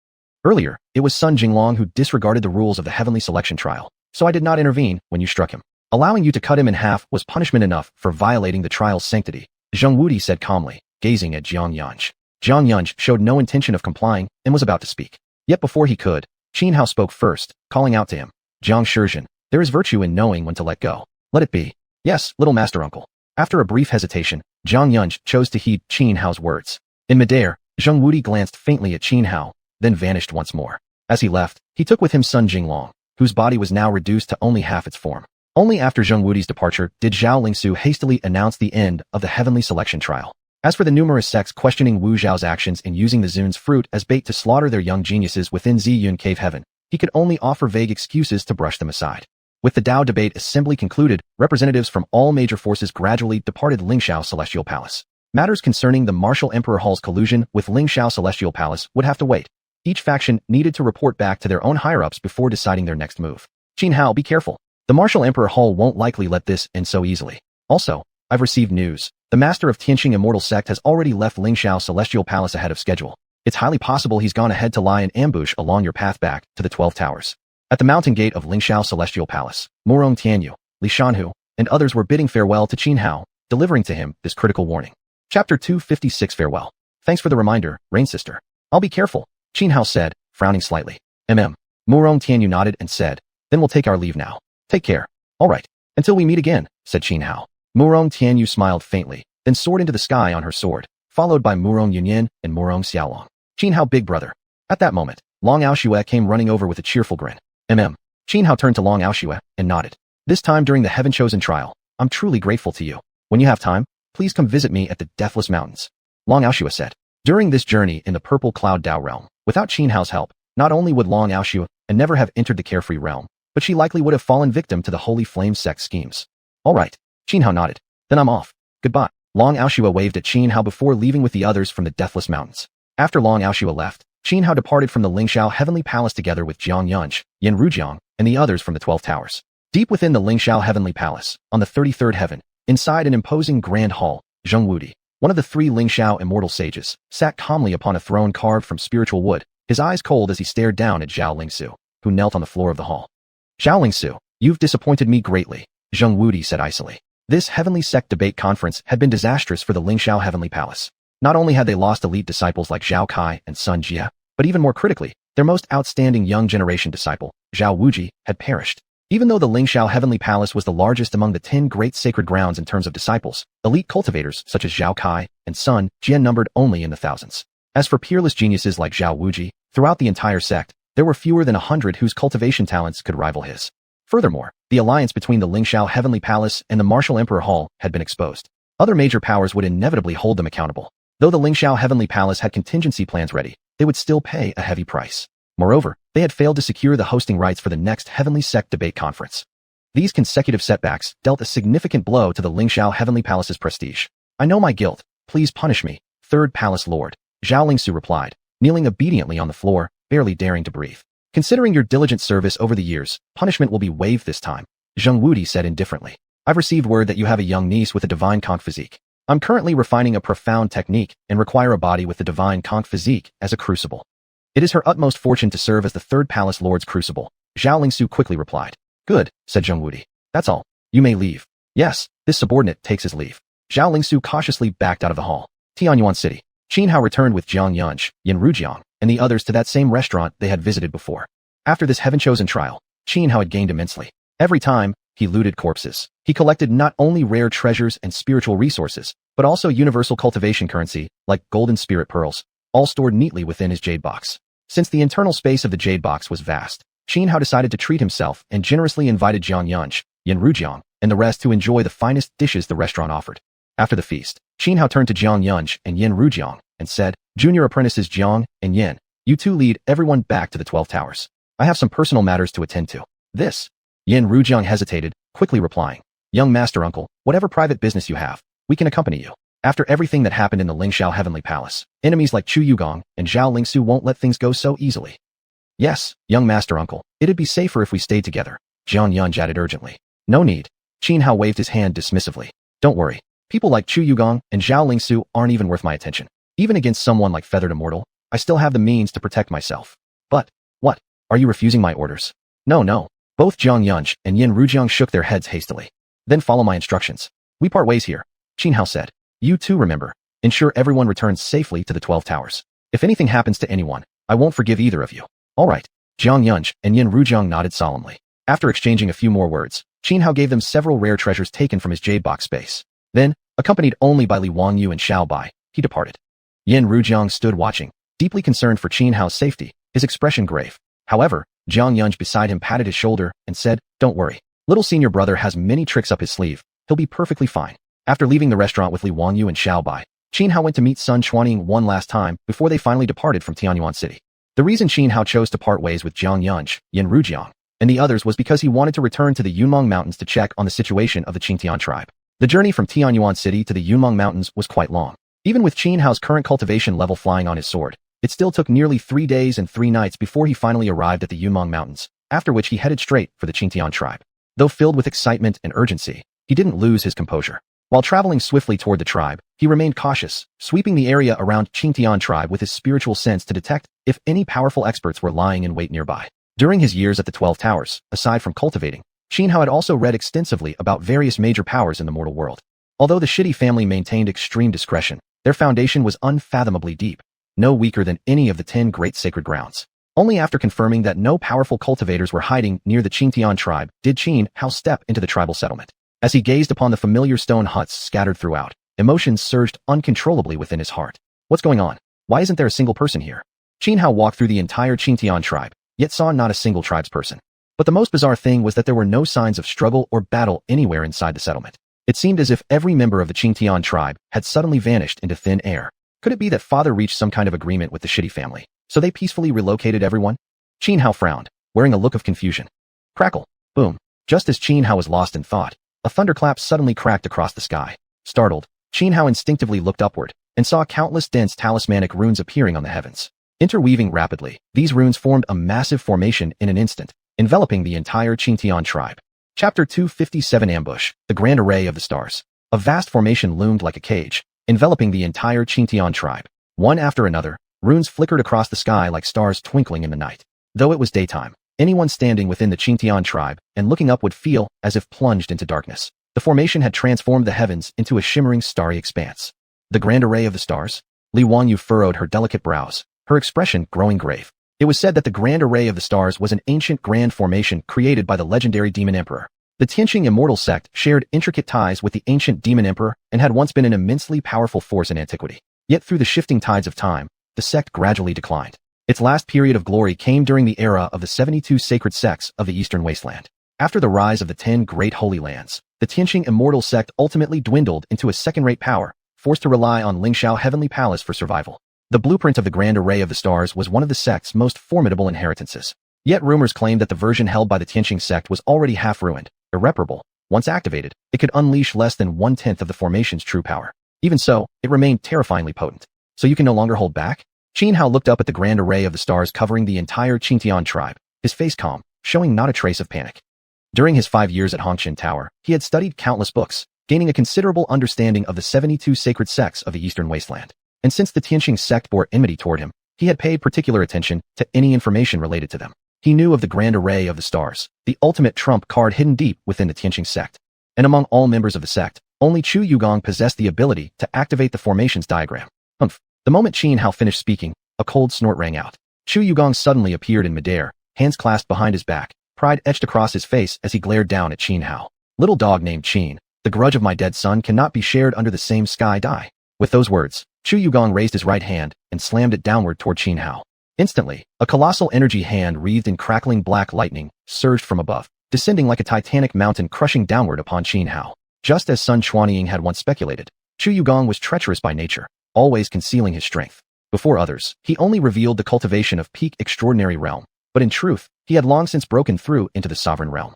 Earlier, it was Sun Jinglong who disregarded the rules of the heavenly selection trial, so I did not intervene when you struck him. Allowing you to cut him in half was punishment enough for violating the trial's sanctity, Zhang Wudi said calmly, gazing at Zhang Yunj. Zhang Yunj showed no intention of complying and was about to speak. Yet before he could, Xianxia spoke first, calling out to him, Zhang Xiuxian, there is virtue in knowing when to let go. Let it be. Yes, little master uncle. After a brief hesitation, Zhang Yunj chose to heed Xianxia's words. In midair, Zhang Wudi glanced faintly at Xianxia, then vanished once more. As he left, he took with him Sun Jinglong, whose body was now reduced to only half its form. Only after Zhang Wudi's departure did Zhao Lingsu hastily announce the end of the heavenly selection trial. As for the numerous sects questioning Wu Zhao's actions in using the Zun's fruit as bait to slaughter their young geniuses within Ziyun Cave Heaven, he could only offer vague excuses to brush them aside. With the Dao debate assembly concluded, representatives from all major forces gradually departed Lingxiao Celestial Palace. Matters concerning the Martial Emperor Hall's collusion with Lingxiao Celestial Palace would have to wait. Each faction needed to report back to their own higher-ups before deciding their next move. Xianxia, be careful. The Martial Emperor Hall won't likely let this end so easily. Also, I've received news. The master of Tianqing Immortal Sect has already left Lingxiao Celestial Palace ahead of schedule. It's highly possible he's gone ahead to lie in ambush along your path back to the 12 Towers. At the mountain gate of Lingxiao Celestial Palace, Murong Tianyu, Li Shanhu, and others were bidding farewell to Xianxia, delivering to him this critical warning. Chapter 256 Farewell. Thanks for the reminder, Rain Sister. I'll be careful, Xianxia said, frowning slightly. Murong Tianyu nodded and said, then we'll take our leave now. Take care. All right. Until we meet again, said Xianxia. Murong Tianyu smiled faintly, then soared into the sky on her sword, followed by Murong Yunyan and Murong Xiaolong. Xianxia big brother. At that moment, Long Aoxue came running over with a cheerful grin. Xianxia turned to Long Aoxue and nodded. This time during the heaven-chosen trial, I'm truly grateful to you. When you have time, please come visit me at the Deathless Mountains. Long Aoxue said. During this journey in the purple cloud Dao realm, without Xianhao's help, not only would Long Aoshua and never have entered the carefree realm, but she likely would have fallen victim to the Holy Flame sect schemes. All right, Xianhao nodded. Then I'm off. Goodbye. Long Aoshua waved at Xianhao before leaving with the others from the Deathless Mountains. After Long Aoshua left, Xianhao departed from the Lingxiao Heavenly Palace together with Jiang Yunj, Yin Rujiang, and the others from the 12 Towers. Deep within the Lingxiao Heavenly Palace, on the 33rd heaven, inside an imposing grand hall, Zheng Wudi, one of the 3 Lingxiao immortal sages, sat calmly upon a throne carved from spiritual wood, his eyes cold as he stared down at Zhao Lingsu, who knelt on the floor of the hall. Zhao Lingsu, you've disappointed me greatly, Zheng Wudi said icily. This heavenly sect debate conference had been disastrous for the Lingxiao Heavenly Palace. Not only had they lost elite disciples like Zhao Kai and Sun Jia, but even more critically, their most outstanding young generation disciple, Zhao Wuji, had perished. Even though the Lingxiao Heavenly Palace was the largest among the 10 great sacred grounds in terms of disciples, elite cultivators such as Zhao Kai and Sun Jia numbered only in the thousands. As for peerless geniuses like Zhao Wuji, throughout the entire sect, there were fewer than 100 whose cultivation talents could rival his. Furthermore, the alliance between the Lingxiao Heavenly Palace and the Martial Emperor Hall had been exposed. Other major powers would inevitably hold them accountable. Though the Lingxiao Heavenly Palace had contingency plans ready, they would still pay a heavy price. Moreover, they had failed to secure the hosting rights for the next Heavenly Sect debate conference. These consecutive setbacks dealt a significant blow to the Lingxiao Heavenly Palace's prestige. I know my guilt. Please punish me, Third Palace Lord, Zhao Lingsu replied, kneeling obediently on the floor, barely daring to breathe. Considering your diligent service over the years, punishment will be waived this time, Zheng Wudi said indifferently. I've received word that you have a young niece with a divine conch physique. I'm currently refining a profound technique and require a body with the divine conch physique as a crucible. It is her utmost fortune to serve as the Third Palace Lord's crucible, Zhao Lingsu quickly replied. Good, said Zheng Wudi. That's all. You may leave. Yes, this subordinate takes his leave. Zhao Lingsu cautiously backed out of the hall. Tianyuan City. Xianhao returned with Jiang Yunj, Yin Rujiang, and the others to that same restaurant they had visited before. After this heaven-chosen trial, Xianhao had gained immensely. Every time, he looted corpses. He collected not only rare treasures and spiritual resources, but also universal cultivation currency, like golden spirit pearls, all stored neatly within his jade box. Since the internal space of the jade box was vast, Xianhao decided to treat himself and generously invited Jiang Yunj, Yin Rujiang, and the rest to enjoy the finest dishes the restaurant offered. After the feast, Xianhao turned to Jiang Yunj and Yin Rujiang and said, Junior apprentices Jiang and Yin, you two lead everyone back to the 12 Towers. I have some personal matters to attend to. This. Yin Rujiang hesitated, quickly replying, Young Master Uncle, whatever private business you have, we can accompany you. After everything that happened in the Lingxiao Heavenly Palace, enemies like Chu Yugong and Zhao Lingsu won't let things go so easily. Yes, young Master Uncle, it'd be safer if we stayed together, Jiang Yunj added urgently. No need. Xianhao waved his hand dismissively. Don't worry. People like Chu Yugong and Zhao Lingsu aren't even worth my attention. Even against someone like Feathered Immortal, I still have the means to protect myself. But, what? Are you refusing my orders? No. Both Jiang Yunj and Yin Rujiang shook their heads hastily. Then follow my instructions. We part ways here, Xianhao said. You too remember. Ensure everyone returns safely to the 12 Towers. If anything happens to anyone, I won't forgive either of you. All right. Jiang Yunj and Yin Rujiang nodded solemnly. After exchanging a few more words, Xianhao gave them several rare treasures taken from his jade box space. Then, accompanied only by Li Wangyu and Xiao Bai, he departed. Yin Rujiang stood watching, deeply concerned for Xianhao's safety, his expression grave. However, Jiang Yunj beside him patted his shoulder and said, Don't worry. Little senior brother has many tricks up his sleeve. He'll be perfectly fine. After leaving the restaurant with Li Wangyu and Xiao Bai, Xianhao went to meet Sun Xuanhuan one last time before they finally departed from Tianyuan City. The reason Xianhao chose to part ways with Jiang Yunj, Yin Rujiang, and the others was because he wanted to return to the Yunmeng Mountains to check on the situation of the Qingtian tribe. The journey from Tianyuan City to the Yunmeng Mountains was quite long. Even with Xianhao's current cultivation level flying on his sword, it still took nearly 3 days and 3 nights before he finally arrived at the Yunmeng Mountains, after which he headed straight for the Qingtian tribe. Though filled with excitement and urgency, he didn't lose his composure. While traveling swiftly toward the tribe, he remained cautious, sweeping the area around Qingtian tribe with his spiritual sense to detect if any powerful experts were lying in wait nearby. During his years at the 12 Towers, aside from cultivating, Xianhao had also read extensively about various major powers in the mortal world. Although the Shidi family maintained extreme discretion, their foundation was unfathomably deep, no weaker than any of the 10 great sacred grounds. Only after confirming that no powerful cultivators were hiding near the Qingtian tribe did Xianhao step into the tribal settlement. As he gazed upon the familiar stone huts scattered throughout, emotions surged uncontrollably within his heart. What's going on? Why isn't there a single person here? Xianhao walked through the entire Qingtian tribe, yet saw not a single tribesperson. But the most bizarre thing was that there were no signs of struggle or battle anywhere inside the settlement. It seemed as if every member of the Qingtian tribe had suddenly vanished into thin air. Could it be that father reached some kind of agreement with the shitty family, so they peacefully relocated everyone? Qin Hao frowned, wearing a look of confusion. Crackle. Boom. Just as Qin Hao was lost in thought, a thunderclap suddenly cracked across the sky. Startled, Qin Hao instinctively looked upward and saw countless dense talismanic runes appearing on the heavens. Interweaving rapidly, these runes formed a massive formation in an instant, enveloping the entire Xianxian tribe. Chapter 257 Ambush, the Grand Array of the Stars. A vast formation loomed like a cage, enveloping the entire Xianxian tribe. One after another, runes flickered across the sky like stars twinkling in the night. Though it was daytime, anyone standing within the Xianxian tribe and looking up would feel as if plunged into darkness. The formation had transformed the heavens into a shimmering starry expanse. The Grand Array of the Stars? Li Wanyu furrowed her delicate brows, her expression growing grave. It was said that the Grand Array of the Stars was an ancient grand formation created by the legendary demon emperor. The Tianqing immortal sect shared intricate ties with the ancient demon emperor and had once been an immensely powerful force in antiquity. Yet through the shifting tides of time, the sect gradually declined. Its last period of glory came during the era of the 72 sacred sects of the Eastern Wasteland. After the rise of the 10 great holy lands, the Tianqing immortal sect ultimately dwindled into a second-rate power, forced to rely on Lingxiao Heavenly Palace for survival. The blueprint of the Grand Array of the Stars was one of the sect's most formidable inheritances. Yet rumors claimed that the version held by the Tianqing sect was already half-ruined, irreparable. Once activated, it could unleash less than 1/10 of the formation's true power. Even so, it remained terrifyingly potent. So you can no longer hold back? Qin Hao looked up at the Grand Array of the Stars covering the entire Xianxian tribe, his face calm, showing not a trace of panic. During his 5 years at Hongqian Tower, he had studied countless books, gaining a considerable understanding of the 72 sacred sects of the Eastern Wasteland. And since the Tianqing sect bore enmity toward him, he had paid particular attention to any information related to them. He knew of the Grand Array of the Stars, the ultimate trump card hidden deep within the Tianqing sect. And among all members of the sect, only Chu Yugong possessed the ability to activate the formation's diagram. Humph. The moment Qin Hao finished speaking, a cold snort rang out. Chu Yugong suddenly appeared in midair, hands clasped behind his back, pride etched across his face as he glared down at Qin Hao. Little dog named Qin, the grudge of my dead son cannot be shared under the same sky die. With those words, Chu Yugong raised his right hand and slammed it downward toward Qin Hao. Instantly, a colossal energy hand wreathed in crackling black lightning surged from above, descending like a titanic mountain crushing downward upon Qin Hao. Just as Sun Xuanying had once speculated, Chu Yugong was treacherous by nature, always concealing his strength. Before others, he only revealed the cultivation of peak extraordinary realm, but in truth, he had long since broken through into the sovereign realm.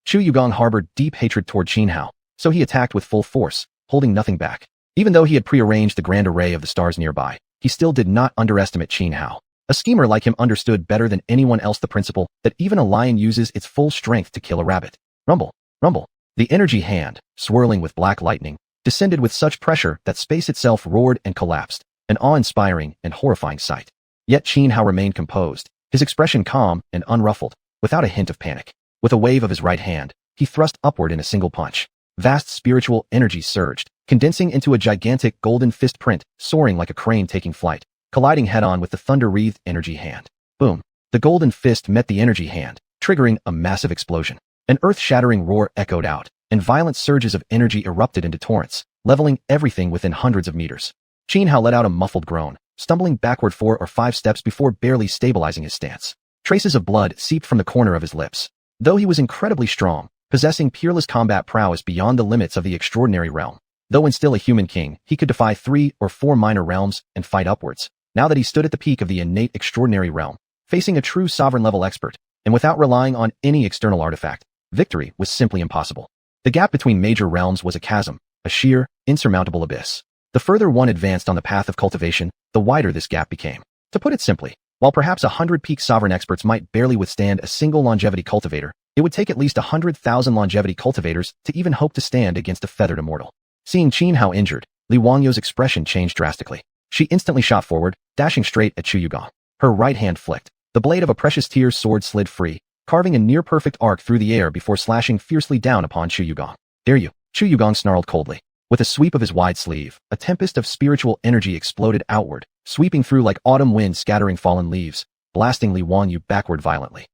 Chu Yugong harbored deep hatred toward Qin Hao, so he attacked with full force, holding nothing back. Even though he had prearranged the Grand Array of the Stars nearby, he still did not underestimate Qin Hao. A schemer like him understood better than anyone else the principle that even a lion uses its full strength to kill a rabbit. Rumble, rumble. The energy hand, swirling with black lightning, descended with such pressure that space itself roared and collapsed, an awe-inspiring and horrifying sight. Yet Qin Hao remained composed, his expression calm and unruffled, without a hint of panic. With a wave of his right hand, he thrust upward in a single punch. Vast spiritual energy surged, condensing into a gigantic golden fist print, soaring like a crane taking flight, colliding head-on with the thunder-wreathed energy hand. Boom! The golden fist met the energy hand, triggering a massive explosion. An earth-shattering roar echoed out, and violent surges of energy erupted into torrents, leveling everything within hundreds of meters. Qin Hao let out a muffled groan, stumbling backward 4 or 5 steps before barely stabilizing his stance. Traces of blood seeped from the corner of his lips. Though he was incredibly strong, possessing peerless combat prowess beyond the limits of the extraordinary realm. Though when still a human king, he could defy 3 or 4 minor realms and fight upwards. Now that he stood at the peak of the innate extraordinary realm, facing a true sovereign-level expert, and without relying on any external artifact, victory was simply impossible. The gap between major realms was a chasm, a sheer, insurmountable abyss. The further one advanced on the path of cultivation, the wider this gap became. To put it simply, while perhaps 100 peak sovereign experts might barely withstand a single longevity cultivator, it would take at least 100,000 longevity cultivators to even hope to stand against a feathered immortal. Seeing Qin Hao injured, Li Wangyu's expression changed drastically. She instantly shot forward, dashing straight at Chu Yugong. Her right hand flicked. The blade of a precious tier's sword slid free, carving a near-perfect arc through the air before slashing fiercely down upon Chu Yugong. Dare you? Chu Yugong snarled coldly. With a sweep of his wide sleeve, a tempest of spiritual energy exploded outward, sweeping through like autumn wind scattering fallen leaves, blasting Li Wanyu backward violently.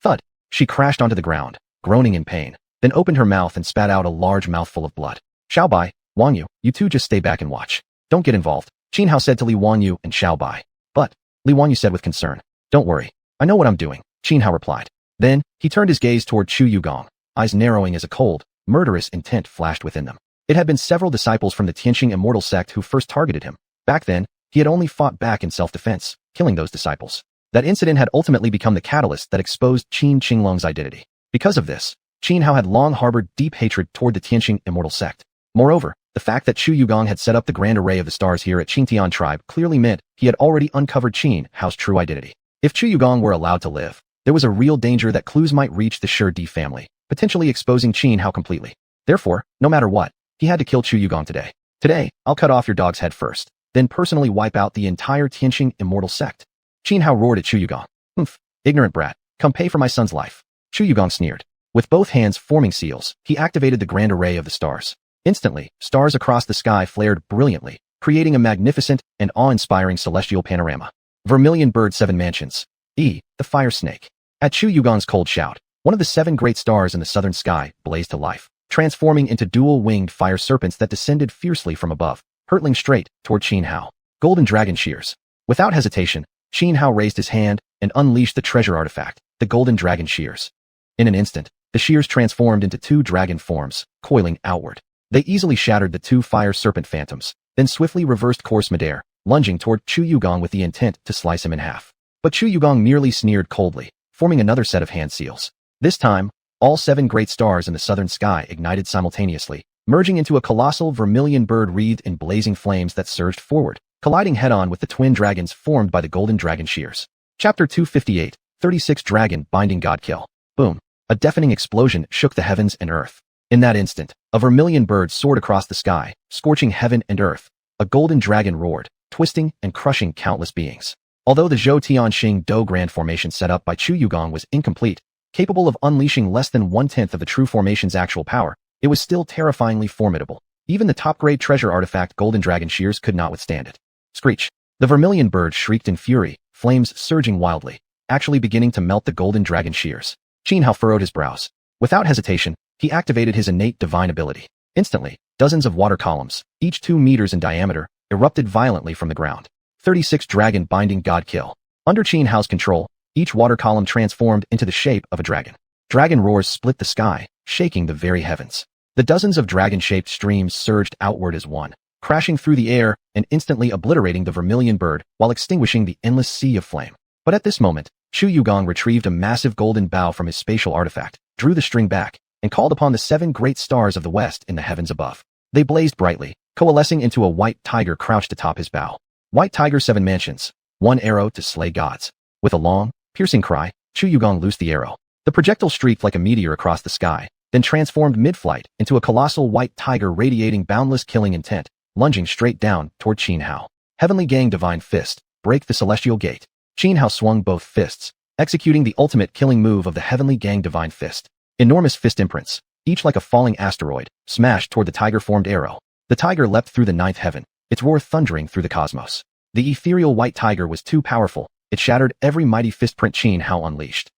Thud! She crashed onto the ground, groaning in pain, then opened her mouth and spat out a large mouthful of blood. Xiaobai, Wanyu, you two just stay back and watch. Don't get involved, Qin Hao said to Li Wanyu and Xiaobai. But, Li Wanyu said with concern. Don't worry, I know what I'm doing, Qin Hao replied. Then, he turned his gaze toward Chu Yugong, eyes narrowing as a cold, murderous intent flashed within them. It had been several disciples from the Tianqing immortal sect who first targeted him. Back then, he had only fought back in self-defense, killing those disciples. That incident had ultimately become the catalyst that exposed Qin Qinglong's identity. Because of this, Qin Hao had long harbored deep hatred toward the Tianqing immortal sect. Moreover, the fact that Chu Yugong had set up the grand array of the stars here at Qingtian tribe clearly meant he had already uncovered Qin Hao's true identity. If Chu Yugong were allowed to live, there was a real danger that clues might reach the Shudi family, potentially exposing Qin Hao completely. Therefore, no matter what, he had to kill Chu Yugong today. Today, I'll cut off your dog's head first, then personally wipe out the entire Tianqing immortal sect. Qin Hao roared at Chu Yugong. Humph, ignorant brat, come pay for my son's life. Chu Yugong sneered. With both hands forming seals, he activated the grand array of the stars. Instantly, stars across the sky flared brilliantly, creating a magnificent and awe-inspiring celestial panorama. Vermilion bird 7 mansions. The fire snake. At Chu Yugong's cold shout, one of the 7 great stars in the southern sky blazed to life, transforming into dual-winged fire serpents that descended fiercely from above, hurtling straight toward Qin Hao. Golden dragon shears. Without hesitation, Qin Hao raised his hand and unleashed the treasure artifact, the golden dragon shears. In an instant, the shears transformed into 2 dragon forms, coiling outward. They easily shattered the 2 fire serpent phantoms, then swiftly reversed course midair, lunging toward Chu Yugong with the intent to slice him in half. But Chu Yugong merely sneered coldly, forming another set of hand seals. This time, all 7 great stars in the southern sky ignited simultaneously, merging into a colossal vermilion bird wreathed in blazing flames that surged forward, colliding head-on with the twin dragons formed by the golden dragon shears. Chapter 258, 36 Dragon Binding God Kill. Boom. A deafening explosion shook the heavens and earth. In that instant, a vermilion bird soared across the sky, scorching heaven and earth. A golden dragon roared, twisting and crushing countless beings. Although the Zhou Tianxing Do Grand Formation set up by Chu Yugong was incomplete, capable of unleashing less than 1/10 of the true formation's actual power, it was still terrifyingly formidable. Even the top-grade treasure artifact Golden Dragon Shears could not withstand it. Screech. The vermilion bird shrieked in fury, flames surging wildly, actually beginning to melt the Golden Dragon Shears. Qin Hao furrowed his brows. Without hesitation, he activated his innate divine ability. Instantly, dozens of water columns, each 2 meters in diameter, erupted violently from the ground. 36 Dragon Binding God Kill. Under Qin Hao's control, each water column transformed into the shape of a dragon. Dragon roars split the sky, shaking the very heavens. The dozens of dragon-shaped streams surged outward as one, crashing through the air and instantly obliterating the vermilion bird while extinguishing the endless sea of flame. But at this moment, Chu Yugong retrieved a massive golden bow from his spatial artifact, drew the string back, and called upon the 7 great stars of the west in the heavens above. They blazed brightly, coalescing into a white tiger crouched atop his bow. White tiger 7 mansions. 1 arrow to slay gods. With a long, piercing cry, Chu Yugong loosed the arrow. The projectile streaked like a meteor across the sky, then transformed mid-flight into a colossal white tiger radiating boundless killing intent, lunging straight down toward Qin Hao. Heavenly Gang Divine Fist. Break the celestial gate. Qin Hao swung both fists, executing the ultimate killing move of the Heavenly Gang Divine Fist. Enormous fist imprints, each like a falling asteroid, smashed toward the tiger-formed arrow. The tiger leapt through the 9th heaven, its roar thundering through the cosmos. The ethereal white tiger was too powerful, it shattered every mighty fistprint Qin Hao unleashed.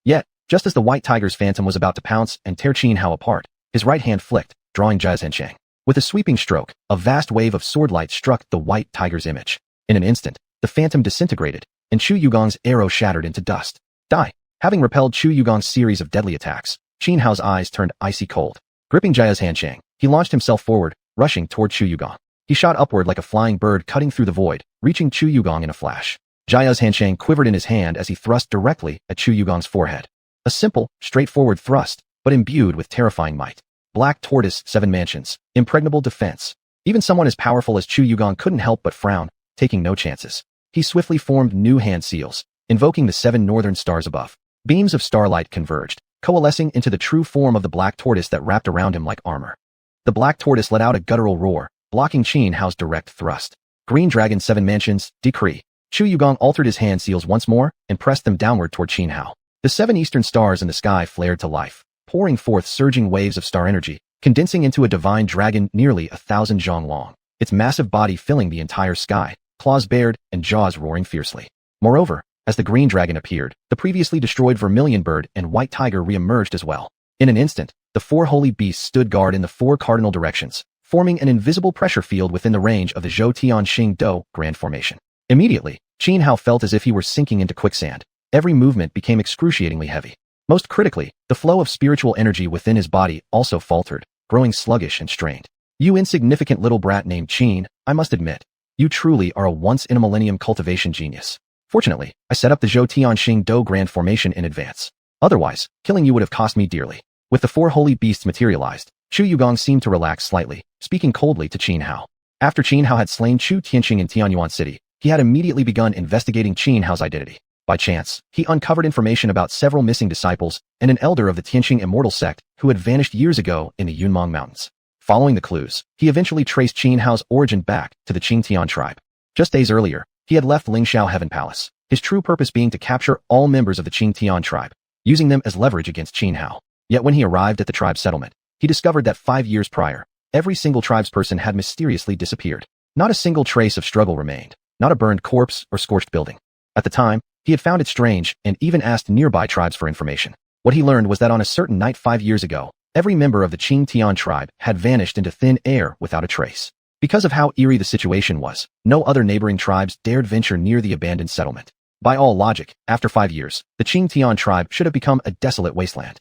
Yet, just as the white tiger's phantom was about to pounce and tear Qin Hao apart, his right hand flicked, drawing xiuxian. With a sweeping stroke, a vast wave of swordlight struck the white tiger's image. In an instant, the phantom disintegrated, and Chu Yugong's arrow shattered into dust. Die! Having repelled Chu Yugong's series of deadly attacks, Qin Hao's eyes turned icy cold. Gripping xiuxian, he launched himself forward, rushing toward Chu Yugong. He shot upward like a flying bird cutting through the void, reaching Chu Yugong in a flash. Xiuxian quivered in his hand as he thrust directly at Chu Yugong's forehead. A simple, straightforward thrust, but imbued with terrifying might. Black Tortoise 7 mansions. Impregnable defense. Even someone as powerful as Chu Yugong couldn't help but frown, taking no chances. He swiftly formed new hand seals, invoking the 7 northern stars above. Beams of starlight converged, coalescing into the true form of the black tortoise that wrapped around him like armor. The black tortoise let out a guttural roar, blocking Qin Hao's direct thrust. Green Dragon 7 mansions. Decree. Chu Yugong altered his hand seals once more and pressed them downward toward Qin Hao. The 7 eastern stars in the sky flared to life, pouring forth surging waves of star energy, condensing into a divine dragon nearly 1,000 zhang long, its massive body filling the entire sky, claws bared and jaws roaring fiercely. Moreover, as the green dragon appeared, the previously destroyed vermilion bird and white tiger re-emerged as well. In an instant, the 4 holy beasts stood guard in the 4 cardinal directions, forming an invisible pressure field within the range of the Zhou Tianxing Do Grand Formation. Immediately, Qin Hao felt as if he were sinking into quicksand. Every movement became excruciatingly heavy. Most critically, the flow of spiritual energy within his body also faltered, growing sluggish and strained. You insignificant little brat named Qin, I must admit, You truly are a once-in-a-millennium cultivation genius. Fortunately, I set up the Zhou Tianxing Do Grand Formation in advance. Otherwise, killing you would have cost me dearly. With the four holy beasts materialized, Chu Yugong seemed to relax slightly, speaking coldly to Qin Hao. After Qin Hao had slain Chu Tianxing in Tianyuan City, he had immediately begun investigating Qin Hao's identity. By chance, he uncovered information about several missing disciples and an elder of the Tianxing immortal sect who had vanished years ago in the Yunmong Mountains. Following the clues, he eventually traced Qin Hao's origin back to the Qingtian tribe. Just days earlier, he had left Lingxiao Heaven Palace, his true purpose being to capture all members of the Qingtian tribe, using them as leverage against Qin Hao. Yet when he arrived at the tribe settlement, he discovered that 5 years prior, every single tribesperson had mysteriously disappeared. Not a single trace of struggle remained, not a burned corpse or scorched building. At the time, he had found it strange and even asked nearby tribes for information. What he learned was that on a certain night 5 years ago, every member of the Qingtian tribe had vanished into thin air without a trace. Because of how eerie the situation was, no other neighboring tribes dared venture near the abandoned settlement. By all logic, after 5 years, the Qingtian tribe should have become a desolate wasteland.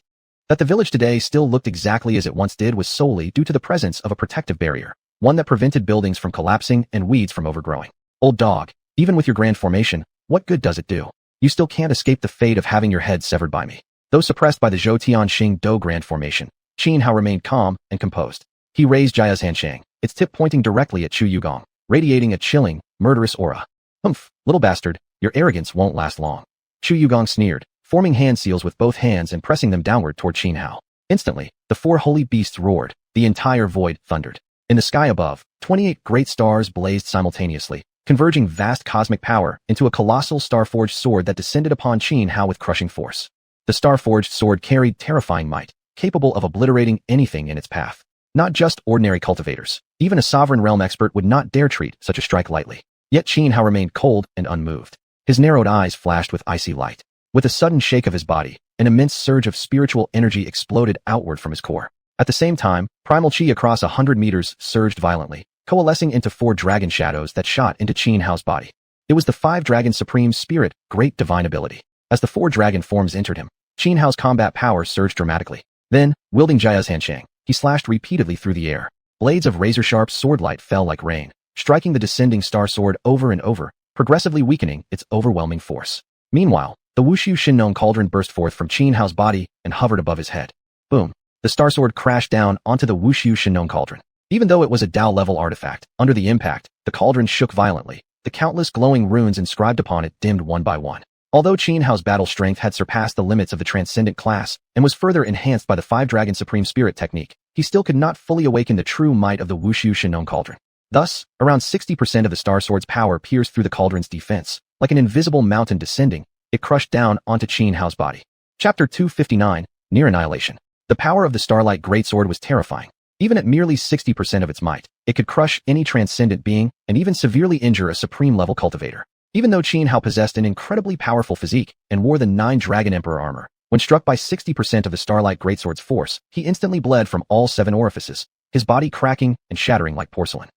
That the village today still looked exactly as it once did was solely due to the presence of a protective barrier, one that prevented buildings from collapsing and weeds from overgrowing. Old dog, even with your grand formation, what good does it do? You still can't escape the fate of having your head severed by me. Though suppressed by the Zhou Tianxing Do Grand Formation, Qin Hao remained calm and composed. He raised xiuxian, its tip pointing directly at Chu Yugong, radiating a chilling, murderous aura. Humph, little bastard, your arrogance won't last long. Chu Yugong sneered, forming hand seals with both hands and pressing them downward toward Qin Hao. Instantly, the four holy beasts roared, the entire void thundered. In the sky above, 28 great stars blazed simultaneously, converging vast cosmic power into a colossal star-forged sword that descended upon Qin Hao with crushing force. The star-forged sword carried terrifying might, capable of obliterating anything in its path. Not just ordinary cultivators, even a sovereign realm expert would not dare treat such a strike lightly. Yet Qin Hao remained cold and unmoved. His narrowed eyes flashed with icy light. With a sudden shake of his body, an immense surge of spiritual energy exploded outward from his core. At the same time, primal chi across 100 meters surged violently, coalescing into 4 dragon shadows that shot into Qin Hao's body. It was the 5 dragon supreme spirit, great divine ability. As the 4 dragon forms entered him, Qin Hao's combat power surged dramatically. Then, wielding xiuxian, he slashed repeatedly through the air. Blades of razor-sharp swordlight fell like rain, striking the descending star sword over and over, progressively weakening its overwhelming force. Meanwhile, the wushu Shinnon cauldron burst forth from Qin Hao's body and hovered above his head. Boom! The star sword crashed down onto the wushu Shinnon cauldron. Even though it was a Dao-level artifact, under the impact, the cauldron shook violently. The countless glowing runes inscribed upon it dimmed one by one. Although Qin Hao's battle strength had surpassed the limits of the transcendent class and was further enhanced by the 5 dragon supreme spirit technique, he still could not fully awaken the true might of the wushu Shinnon cauldron. Thus, around 60% of the star sword's power pierced through the cauldron's defense. Like an invisible mountain descending, it crushed down onto Qin Hao's body. Chapter 259, Near Annihilation. The power of the Starlight Greatsword was terrifying. Even at merely 60% of its might, it could crush any transcendent being and even severely injure a supreme-level cultivator. Even though Qin Hao possessed an incredibly powerful physique and wore the 9 Dragon Emperor armor, when struck by 60% of the Starlight Greatsword's force, he instantly bled from all 7 orifices, his body cracking and shattering like porcelain.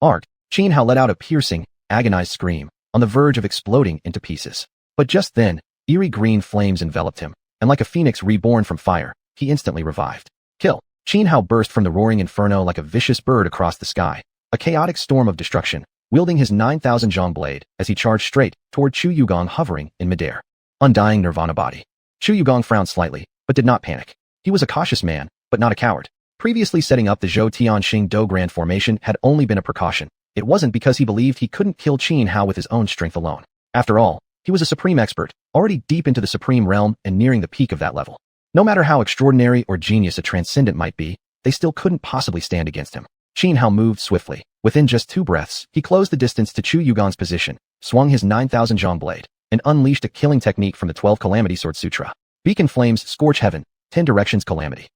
Arg! Qin Hao let out a piercing, agonized scream, on the verge of exploding into pieces. But just then, eerie green flames enveloped him, and like a phoenix reborn from fire, he instantly revived. Kill! Qin Hao burst from the roaring inferno like a vicious bird across the sky, a chaotic storm of destruction, wielding his 9,000 zhang blade as he charged straight toward Chu Yugong hovering in midair. Undying nirvana body. Chu Yugong frowned slightly, but did not panic. He was a cautious man, but not a coward. Previously setting up the Zhou Tianxing Do Grand Formation had only been a precaution. It wasn't because he believed he couldn't kill Qin Hao with his own strength alone. After all, he was a supreme expert, already deep into the supreme realm and nearing the peak of that level. No matter how extraordinary or genius a transcendent might be, they still couldn't possibly stand against him. Qin Hao moved swiftly. Within just 2 breaths, he closed the distance to Chu Yugong's position, swung his 9,000 zhang blade, and unleashed a killing technique from the 12 Calamity Sword Sutra. Beacon flames scorch heaven, 10 directions calamity.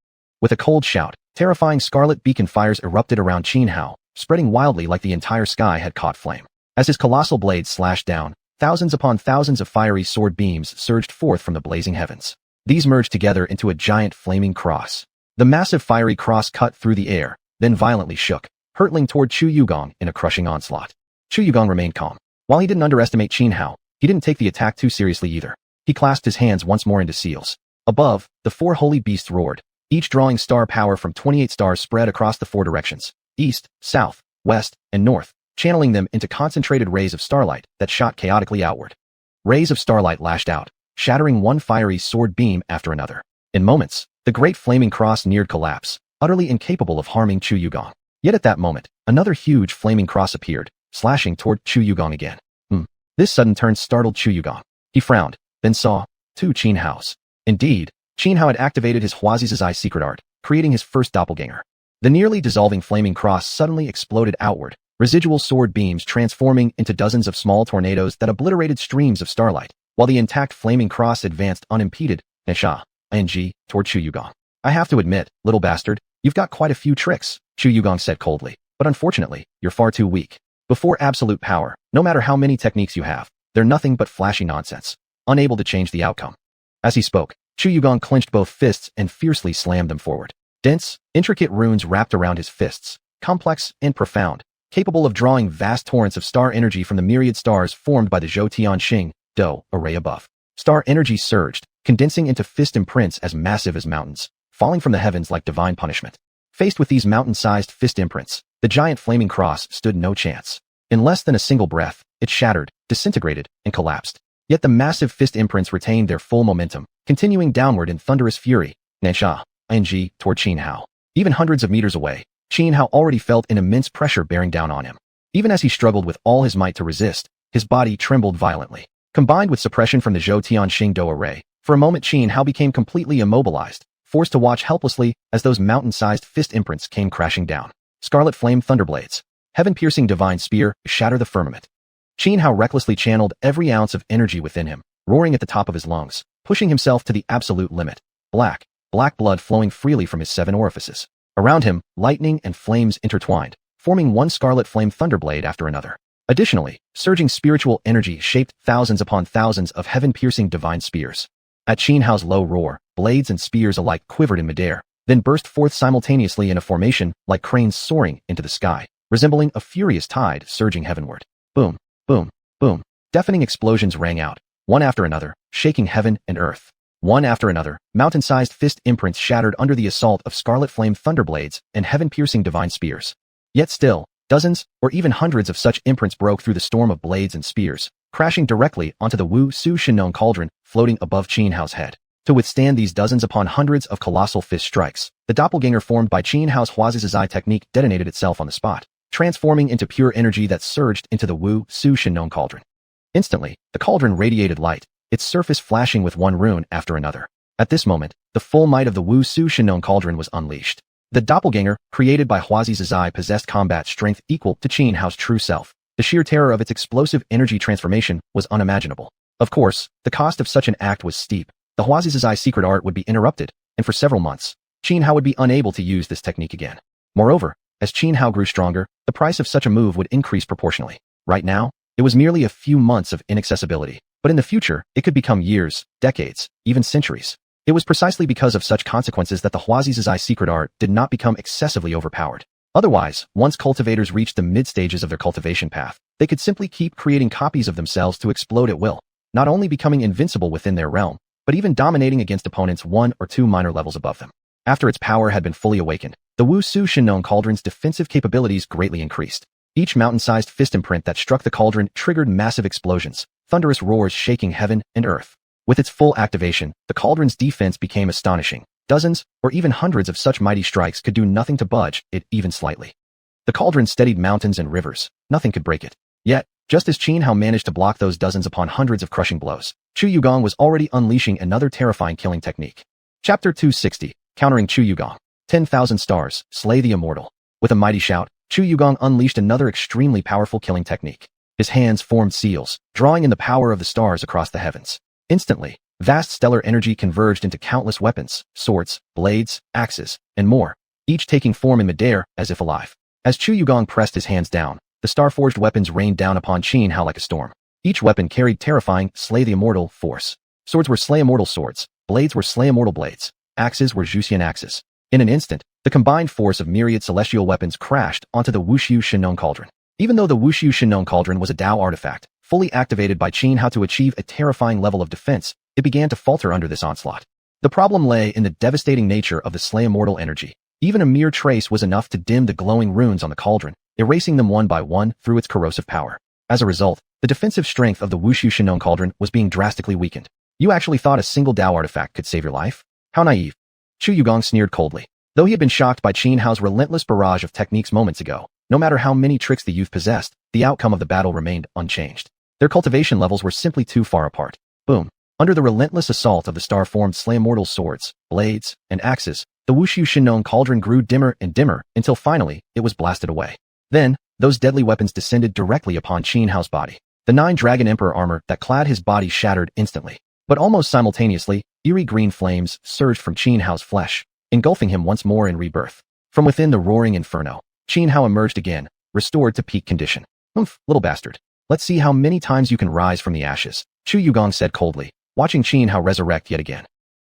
With a cold shout, terrifying scarlet beacon fires erupted around Qin Hao, spreading wildly like the entire sky had caught flame. As his colossal blade slashed down, thousands upon thousands of fiery sword beams surged forth from the blazing heavens. These merged together into a giant flaming cross. The massive fiery cross cut through the air, then violently shook, hurtling toward Chu Yugong in a crushing onslaught. Chu Yugong remained calm. While he didn't underestimate Qin Hao, he didn't take the attack too seriously either. He clasped his hands once more into seals. Above, the 4 holy beasts roared, each drawing star power from 28 stars spread across the 4 directions, east, south, west, and north. channeling them into concentrated rays of starlight that shot chaotically outward. Rays of starlight lashed out, shattering one fiery sword beam after another. In moments, the great flaming cross neared collapse, utterly incapable of harming xiuxian. Yet at that moment, another huge flaming cross appeared, slashing toward xiuxian again. This sudden turn startled xiuxian. He frowned, then saw two Xianhuas. Indeed, Xianhua had activated his Huazizai secret art, creating his first doppelganger. The nearly dissolving flaming cross suddenly exploded outward, residual sword beams transforming into dozens of small tornadoes that obliterated streams of starlight, while the intact flaming cross advanced unimpeded, xianxia, toward xiuxian. I have to admit, little bastard, you've got quite a few tricks, xiuxian said coldly, but unfortunately, you're far too weak. Before absolute power, no matter how many techniques you have, they're nothing but flashy nonsense, unable to change the outcome. As he spoke, xiuxian clenched both fists and fiercely slammed them forward. Dense, intricate runes wrapped around his fists, complex and profound, capable of drawing vast torrents of star energy from the myriad stars formed by the Zhou Tianxing Do array above. Star energy surged, condensing into fist imprints as massive as mountains, falling from the heavens like divine punishment. Faced with these mountain-sized fist imprints, the giant flaming cross stood no chance. In less than a single breath, it shattered, disintegrated, and collapsed. Yet the massive fist imprints retained their full momentum, continuing downward in thunderous fury, xianxia, toward Xianhua. Even hundreds of meters away, Xianhua already felt an immense pressure bearing down on him. Even as he struggled with all his might to resist, his body trembled violently. Combined with suppression from the Zhou Tianxing Do array, for a moment Xianhua became completely immobilized, forced to watch helplessly as those mountain-sized fist imprints came crashing down. Scarlet flame thunderblades, heaven-piercing divine spear, shatter the firmament. Xianhua recklessly channeled every ounce of energy within him, roaring at the top of his lungs, pushing himself to the absolute limit. Black blood flowing freely from his 7 orifices. Around him, lightning and flames intertwined, forming one scarlet flame thunderblade after another. Additionally, surging spiritual energy shaped thousands upon thousands of heaven-piercing divine spears. At Xianhua's low roar, blades and spears alike quivered in midair, then burst forth simultaneously in a formation like cranes soaring into the sky, resembling a furious tide surging heavenward. Boom, boom, boom. Deafening explosions rang out, one after another, shaking heaven and earth. One after another, mountain-sized fist imprints shattered under the assault of scarlet flame thunderblades and heaven-piercing divine spears. Yet still, dozens, or even hundreds of such imprints broke through the storm of blades and spears, crashing directly onto the xiuxian cauldron floating above Xianhua's head. To withstand these dozens upon hundreds of colossal fist strikes, the doppelganger formed by Xianhua's Huazizai technique detonated itself on the spot, transforming into pure energy that surged into the xiuxian cauldron. Instantly, the cauldron radiated light, its surface flashing with one rune after another. At this moment, the full might of the xiuxian cauldron was unleashed. The doppelganger, created by Huazizai, possessed combat strength equal to Xianhua's true self. The sheer terror of its explosive energy transformation was unimaginable. Of course, the cost of such an act was steep. The Huazizai secret art would be interrupted, and for several months, Xianhua would be unable to use this technique again. Moreover, as Xianhua grew stronger, the price of such a move would increase proportionally. Right now, it was merely a few months of inaccessibility, but in the future, it could become years, decades, even centuries. It was precisely because of such consequences that the Huazizai secret art did not become excessively overpowered. Otherwise, once cultivators reached the mid-stages of their cultivation path, they could simply keep creating copies of themselves to explode at will, not only becoming invincible within their realm, but even dominating against opponents 1 or 2 minor levels above them. After its power had been fully awakened, the xiuxian cauldron's defensive capabilities greatly increased. Each mountain-sized fist imprint that struck the cauldron triggered massive explosions, thunderous roars shaking heaven and earth. With its full activation, the cauldron's defense became astonishing. Dozens, or even hundreds of such mighty strikes could do nothing to budge it even slightly. The cauldron steadied mountains and rivers. Nothing could break it. Yet, just as Xianhua managed to block those dozens upon hundreds of crushing blows, xiuxian was already unleashing another terrifying killing technique. Chapter 260, Countering xiuxian. 10,000 stars, slay the immortal. With a mighty shout, xiuxian unleashed another extremely powerful killing technique. His hands formed seals, drawing in the power of the stars across the heavens. Instantly, vast stellar energy converged into countless weapons, swords, blades, axes, and more, each taking form in midair as if alive. As xiuxian pressed his hands down, the star-forged weapons rained down upon Xianhua like a storm. Each weapon carried terrifying, slay the immortal force. Swords were slay immortal swords, blades were slay immortal blades, axes were xiuxian axes. In an instant, the combined force of myriad celestial weapons crashed onto the xiuxian cauldron. Even though the xiuxian cauldron was a Tao artifact, fully activated by Xianhua to achieve a terrifying level of defense, it began to falter under this onslaught. The problem lay in the devastating nature of the slay immortal energy. Even a mere trace was enough to dim the glowing runes on the cauldron, erasing them one by one through its corrosive power. As a result, the defensive strength of the Wushu Shinon cauldron was being drastically weakened. You actually thought a single Dao artifact could save your life? How naive. Chu Yugong sneered coldly. Though he had been shocked by Qin Hao's relentless barrage of techniques moments ago, no matter how many tricks the youth possessed, the outcome of the battle remained unchanged. Their cultivation levels were simply too far apart. Boom. Under the relentless assault of the star-formed immortals' swords, blades, and axes, the Wushu Shinon cauldron grew dimmer and dimmer until finally it was blasted away. Then, those deadly weapons descended directly upon Qin Hao's body. The 9 Dragon Emperor armor that clad his body shattered instantly. But almost simultaneously, eerie green flames surged from Qin Hao's flesh, engulfing him once more in rebirth. From within the roaring inferno, Qin Hao emerged again, restored to peak condition. Oomph, little bastard. Let's see how many times you can rise from the ashes, Chu Yugong said coldly, watching Qin Hao resurrect yet again.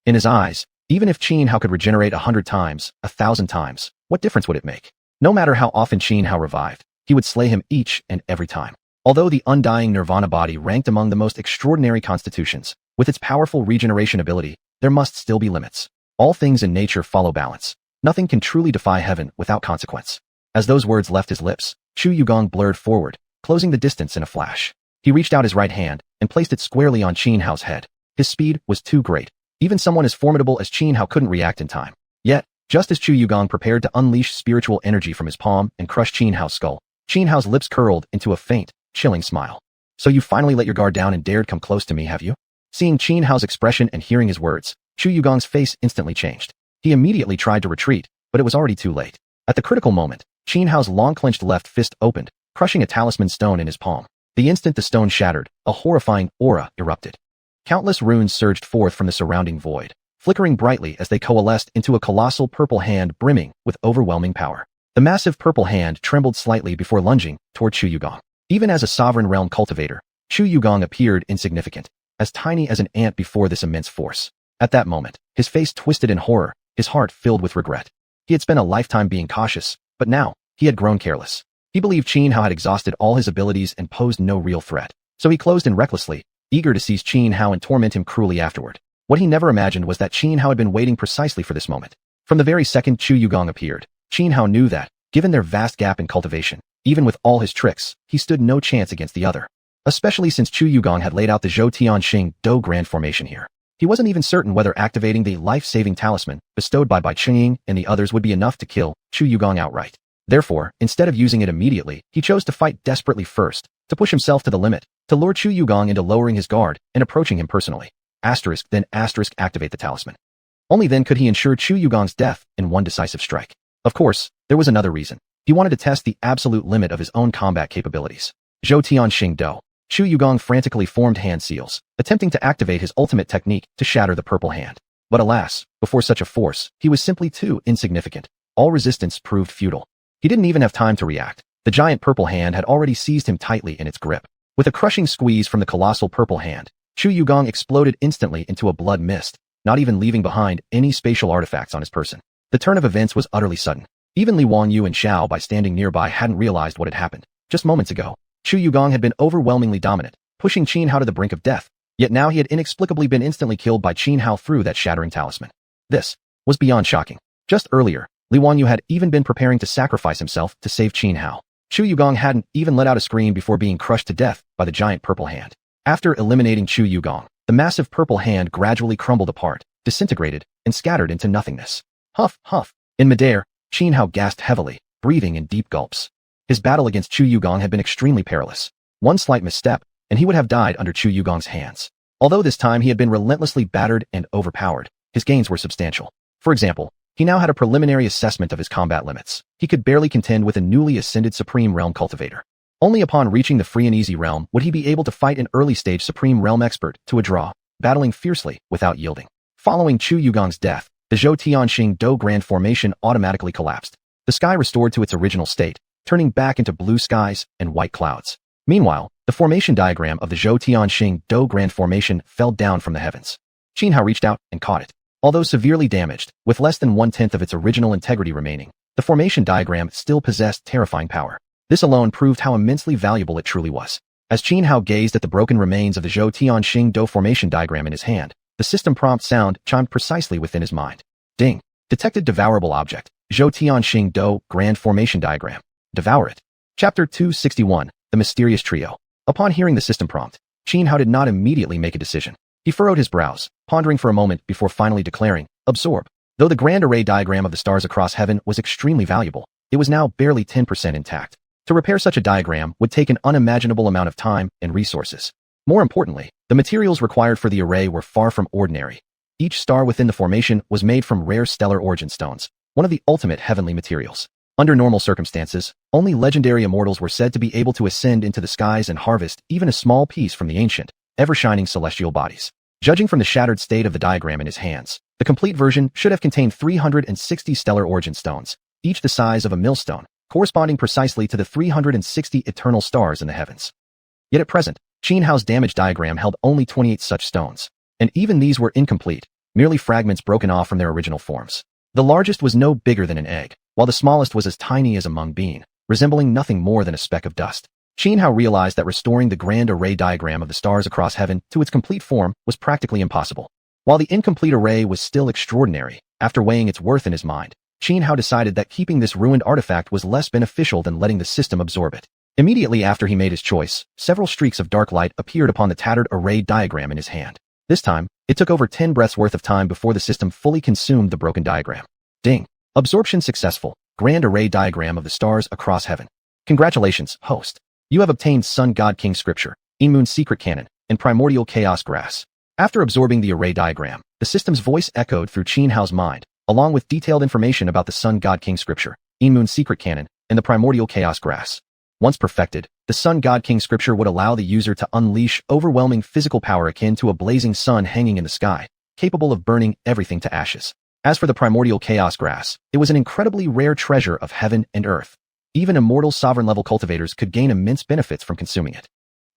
In his eyes, even if Qin Hao could regenerate 100 times, 1,000 times, what difference would it make? No matter how often Qin Hao revived, he would slay him each and every time. Although the undying Nirvana body ranked among the most extraordinary constitutions, with its powerful regeneration ability, there must still be limits. All things in nature follow balance. Nothing can truly defy heaven without consequence. As those words left his lips, Chu Yugong blurred forward, closing the distance in a flash. He reached out his right hand and placed it squarely on Qin Hao's head. His speed was too great. Even someone as formidable as Qin Hao couldn't react in time. Yet, just as Chu Yugong prepared to unleash spiritual energy from his palm and crush Qin Hao's skull, Qin Hao's lips curled into a faint, chilling smile. So you finally let your guard down and dared come close to me, have you? Seeing Qin Hao's expression and hearing his words, Chu Yugong's face instantly changed. He immediately tried to retreat, but it was already too late. At the critical moment, Qin Hao's long-clenched left fist opened, crushing a talisman stone in his palm. The instant the stone shattered, a horrifying aura erupted. Countless runes surged forth from the surrounding void, flickering brightly as they coalesced into a colossal purple hand brimming with overwhelming power. The massive purple hand trembled slightly before lunging toward Chu Yugong. Even as a sovereign realm cultivator, Chu Yugong appeared insignificant, as tiny as an ant before this immense force. At that moment, his face twisted in horror, his heart filled with regret. He had spent a lifetime being cautious, but now, he had grown careless. He believed Qin Hao had exhausted all his abilities and posed no real threat, so he closed in recklessly, eager to seize Qin Hao and torment him cruelly afterward. What he never imagined was that Qin Hao had been waiting precisely for this moment. From the very second Chu Yugong appeared, Qin Hao knew that, given their vast gap in cultivation, even with all his tricks, he stood no chance against the other. Especially since Chu Yugong had laid out the Zhou Tianxing Do Grand Formation here. He wasn't even certain whether activating the life-saving talisman bestowed by Bai Qingying and the others would be enough to kill Chu Yugong outright. Therefore, instead of using it immediately, he chose to fight desperately first, to push himself to the limit, to lure Chu Yugong into lowering his guard and approaching him personally. Then activate the talisman. Only then could he ensure Chu Yugong's death in one decisive strike. Of course, there was another reason. He wanted to test the absolute limit of his own combat capabilities. Zhou Tianxing Do. Chu Yugong frantically formed hand seals, attempting to activate his ultimate technique to shatter the purple hand. But alas, before such a force, he was simply too insignificant. All resistance proved futile. He didn't even have time to react. The giant purple hand had already seized him tightly in its grip. With a crushing squeeze from the colossal purple hand, Chu Yugong exploded instantly into a blood mist, not even leaving behind any spatial artifacts on his person. The turn of events was utterly sudden. Even Li Wanyu and Xiao, by standing nearby, hadn't realized what had happened. Just moments ago, Chu Yugong had been overwhelmingly dominant, pushing Qin Hao to the brink of death, yet now he had inexplicably been instantly killed by Qin Hao through that shattering talisman. This was beyond shocking. Just earlier, Li Wanyu had even been preparing to sacrifice himself to save Qin Hao. Chu Yugong hadn't even let out a scream before being crushed to death by the giant purple hand. After eliminating Chu Yugong, the massive purple hand gradually crumbled apart, disintegrated, and scattered into nothingness. Huff, huff. In midair, Qin Hao gasped heavily, breathing in deep gulps. His battle against Chu Yugong had been extremely perilous. One slight misstep, and he would have died under Chu Yugong's hands. Although this time he had been relentlessly battered and overpowered, his gains were substantial. For example, he now had a preliminary assessment of his combat limits. He could barely contend with a newly ascended Supreme Realm cultivator. Only upon reaching the free and easy realm would he be able to fight an early-stage Supreme Realm expert to a draw, battling fiercely without yielding. Following Chu Yugong's death, the Zhou Tianxing Do Grand Formation automatically collapsed. The sky restored to its original state, turning back into blue skies and white clouds. Meanwhile, the formation diagram of the Zhou Tianxing Do Grand Formation fell down from the heavens. Qin Hao reached out and caught it. Although severely damaged, with less than 1/10 of its original integrity remaining, the formation diagram still possessed terrifying power. This alone proved how immensely valuable it truly was. As Qin Hao gazed at the broken remains of the Zhou Tianxing Do formation diagram in his hand, the system prompt sound chimed precisely within his mind. Ding. Detected devourable object. Zhou Tianxing Do Grand Formation Diagram. Devour it. Chapter 261, The Mysterious Trio. Upon hearing the system prompt, Xianhao did not immediately make a decision. He furrowed his brows, pondering for a moment before finally declaring, absorb. Though the grand array diagram of the stars across heaven was extremely valuable, it was now barely 10% intact. To repair such a diagram would take an unimaginable amount of time and resources. More importantly, the materials required for the array were far from ordinary. Each star within the formation was made from rare stellar origin stones, one of the ultimate heavenly materials. Under normal circumstances, only legendary immortals were said to be able to ascend into the skies and harvest even a small piece from the ancient, ever-shining celestial bodies. Judging from the shattered state of the diagram in his hands, the complete version should have contained 360 stellar origin stones, each the size of a millstone, corresponding precisely to the 360 eternal stars in the heavens. Yet at present, Xianhao's damaged diagram held only 28 such stones, and even these were incomplete, merely fragments broken off from their original forms. The largest was no bigger than an egg, while the smallest was as tiny as a mung bean, resembling nothing more than a speck of dust. Xianhao realized that restoring the grand array diagram of the stars across heaven to its complete form was practically impossible. While the incomplete array was still extraordinary, after weighing its worth in his mind, Xianhao decided that keeping this ruined artifact was less beneficial than letting the system absorb it. Immediately after he made his choice, several streaks of dark light appeared upon the tattered array diagram in his hand. This time, it took over 10 breaths worth of time before the system fully consumed the broken diagram. Ding! Absorption successful. Grand array diagram of the stars across heaven. Congratulations, host. You have obtained Sun God King Scripture, Moon Secret Canon, and Primordial Chaos Grass. After absorbing the array diagram, the system's voice echoed through Xianhao's mind, along with detailed information about the Sun God King Scripture, Moon Secret Canon, and the Primordial Chaos Grass. Once perfected, the Sun God King Scripture would allow the user to unleash overwhelming physical power akin to a blazing sun hanging in the sky, capable of burning everything to ashes. As for the Primordial Chaos Grass, it was an incredibly rare treasure of heaven and earth. Even immortal sovereign-level cultivators could gain immense benefits from consuming it.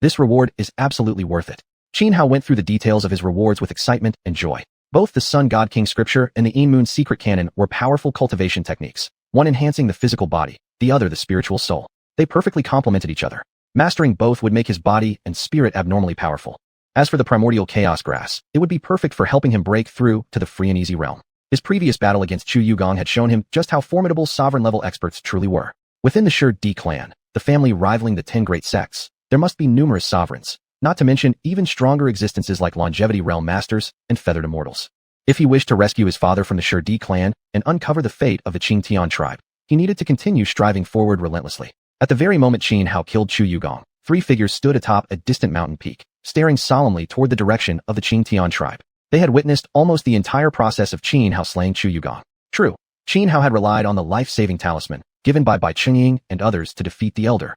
This reward is absolutely worth it. Xianhao went through the details of his rewards with excitement and joy. Both the Sun God King Scripture and the Moon Secret Canon were powerful cultivation techniques, one enhancing the physical body, the other the spiritual soul. They perfectly complemented each other. Mastering both would make his body and spirit abnormally powerful. As for the Primordial Chaos Grass, it would be perfect for helping him break through to the free and easy realm. His previous battle against Chu Yugong had shown him just how formidable sovereign-level experts truly were. Within the Shi clan, the family rivaling the 10 great sects, there must be numerous sovereigns, not to mention even stronger existences like longevity realm masters and feathered immortals. If he wished to rescue his father from the Shi clan and uncover the fate of the Xianxia tribe, he needed to continue striving forward relentlessly. At the very moment Xianhao killed Chu Yugong, 3 figures stood atop a distant mountain peak, staring solemnly toward the direction of the Xianxia tribe. They had witnessed almost the entire process of Xianhao slaying Chu Yugong. True, Xianhao had relied on the life-saving talisman, given by Bai Chengying and others to defeat the Elder.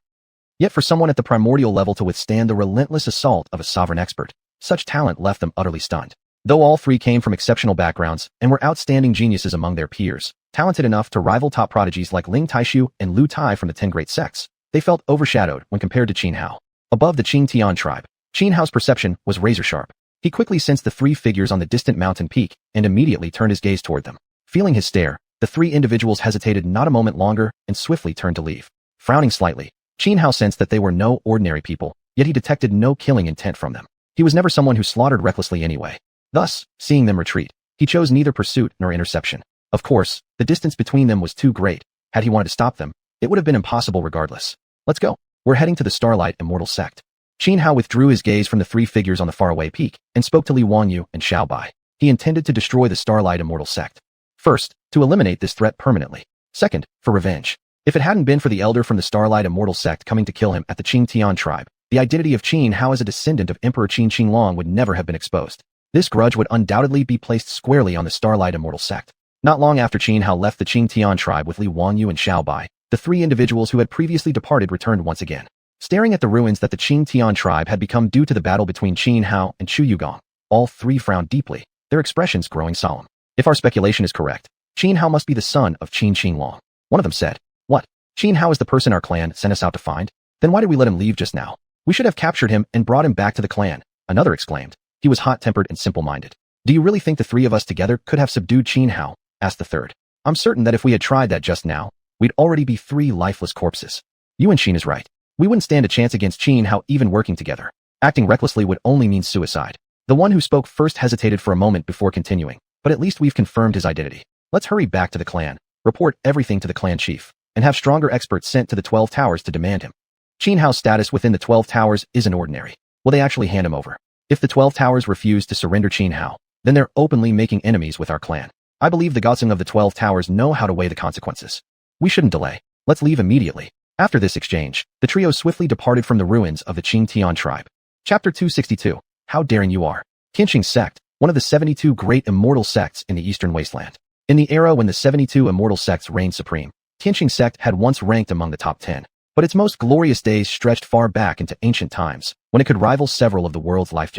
Yet for someone at the primordial level to withstand the relentless assault of a sovereign expert, such talent left them utterly stunned. Though all 3 came from exceptional backgrounds and were outstanding geniuses among their peers, talented enough to rival top prodigies like Ling Taishu and Lu Tai from the 10 great sects, they felt overshadowed when compared to Xianhao. Above the Xianxia tribe, Xianhao's perception was razor-sharp. He quickly sensed the 3 figures on the distant mountain peak and immediately turned his gaze toward them. Feeling his stare, the 3 individuals hesitated not a moment longer and swiftly turned to leave. Frowning slightly, Xianhao sensed that they were no ordinary people, yet he detected no killing intent from them. He was never someone who slaughtered recklessly anyway. Thus, seeing them retreat, he chose neither pursuit nor interception. Of course, the distance between them was too great. Had he wanted to stop them, it would have been impossible regardless. Let's go. We're heading to the Starlight Immortal Sect. Xianhao withdrew his gaze from the 3 figures on the faraway peak and spoke to Li Wanyu and Xiao Bai. He intended to destroy the Starlight Immortal Sect. First, to eliminate this threat permanently. Second, for revenge. If it hadn't been for the elder from the Starlight Immortal Sect coming to kill him at the Xianxia tribe, the identity of Xianhao as a descendant of Emperor Qin Qinglong would never have been exposed. This grudge would undoubtedly be placed squarely on the Starlight Immortal Sect. Not long after Xianhao left the Xianxia tribe with Li Wanyu and Xiao Bai, the 3 individuals who had previously departed returned once again. Staring at the ruins that the Xianxia tribe had become due to the battle between Xianhao and Chu Yugong, all 3 frowned deeply, their expressions growing solemn. If our speculation is correct, Xianhao must be the son of Qin Qinglong. One of them said, "What? Xianhao is the person our clan sent us out to find? Then why did we let him leave just now? We should have captured him and brought him back to the clan." Another exclaimed. He was hot-tempered and simple-minded. "Do you really think the 3 of us together could have subdued Xianhao?" asked the third. "I'm certain that if we had tried that just now, we'd already be 3 lifeless corpses." Yuan Xin is right. We wouldn't stand a chance against Xianhao even working together. Acting recklessly would only mean suicide. The one who spoke first hesitated for a moment before continuing, but at least we've confirmed his identity. Let's hurry back to the clan. Report everything to the clan chief. and have stronger experts sent to the 12 towers to demand him. Xianhao's status within the 12 towers isn't ordinary. Will they actually hand him over? If the 12 towers refuse to surrender Xianhao, then they're openly making enemies with our clan. I believe the Gotsung of the 12 towers know how to weigh the consequences. We shouldn't delay. Let's leave immediately. After this exchange, the trio swiftly departed from the ruins of the Qing Tian tribe. Chapter 262. How daring you are. Qianxia sect, one of the 72 great immortal sects in the Eastern Wasteland. In the era when the 72 immortal sects reigned supreme, Qianxia sect had once ranked among the top 10. But its most glorious days stretched far back into ancient times, when it could rival several of the world's life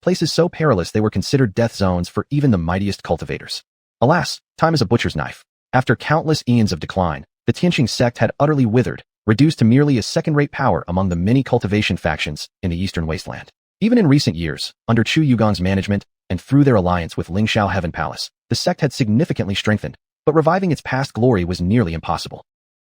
places so perilous they were considered death zones for even the mightiest cultivators. Alas, time is a butcher's knife. After countless eons of decline, the Qianxia sect had utterly withered, reduced to merely a second-rate power among the many cultivation factions in the Eastern Wasteland. Even in recent years, under Chu Yugong's management, and through their alliance with Lingxiao Heaven Palace, the sect had significantly strengthened, but reviving its past glory was nearly impossible.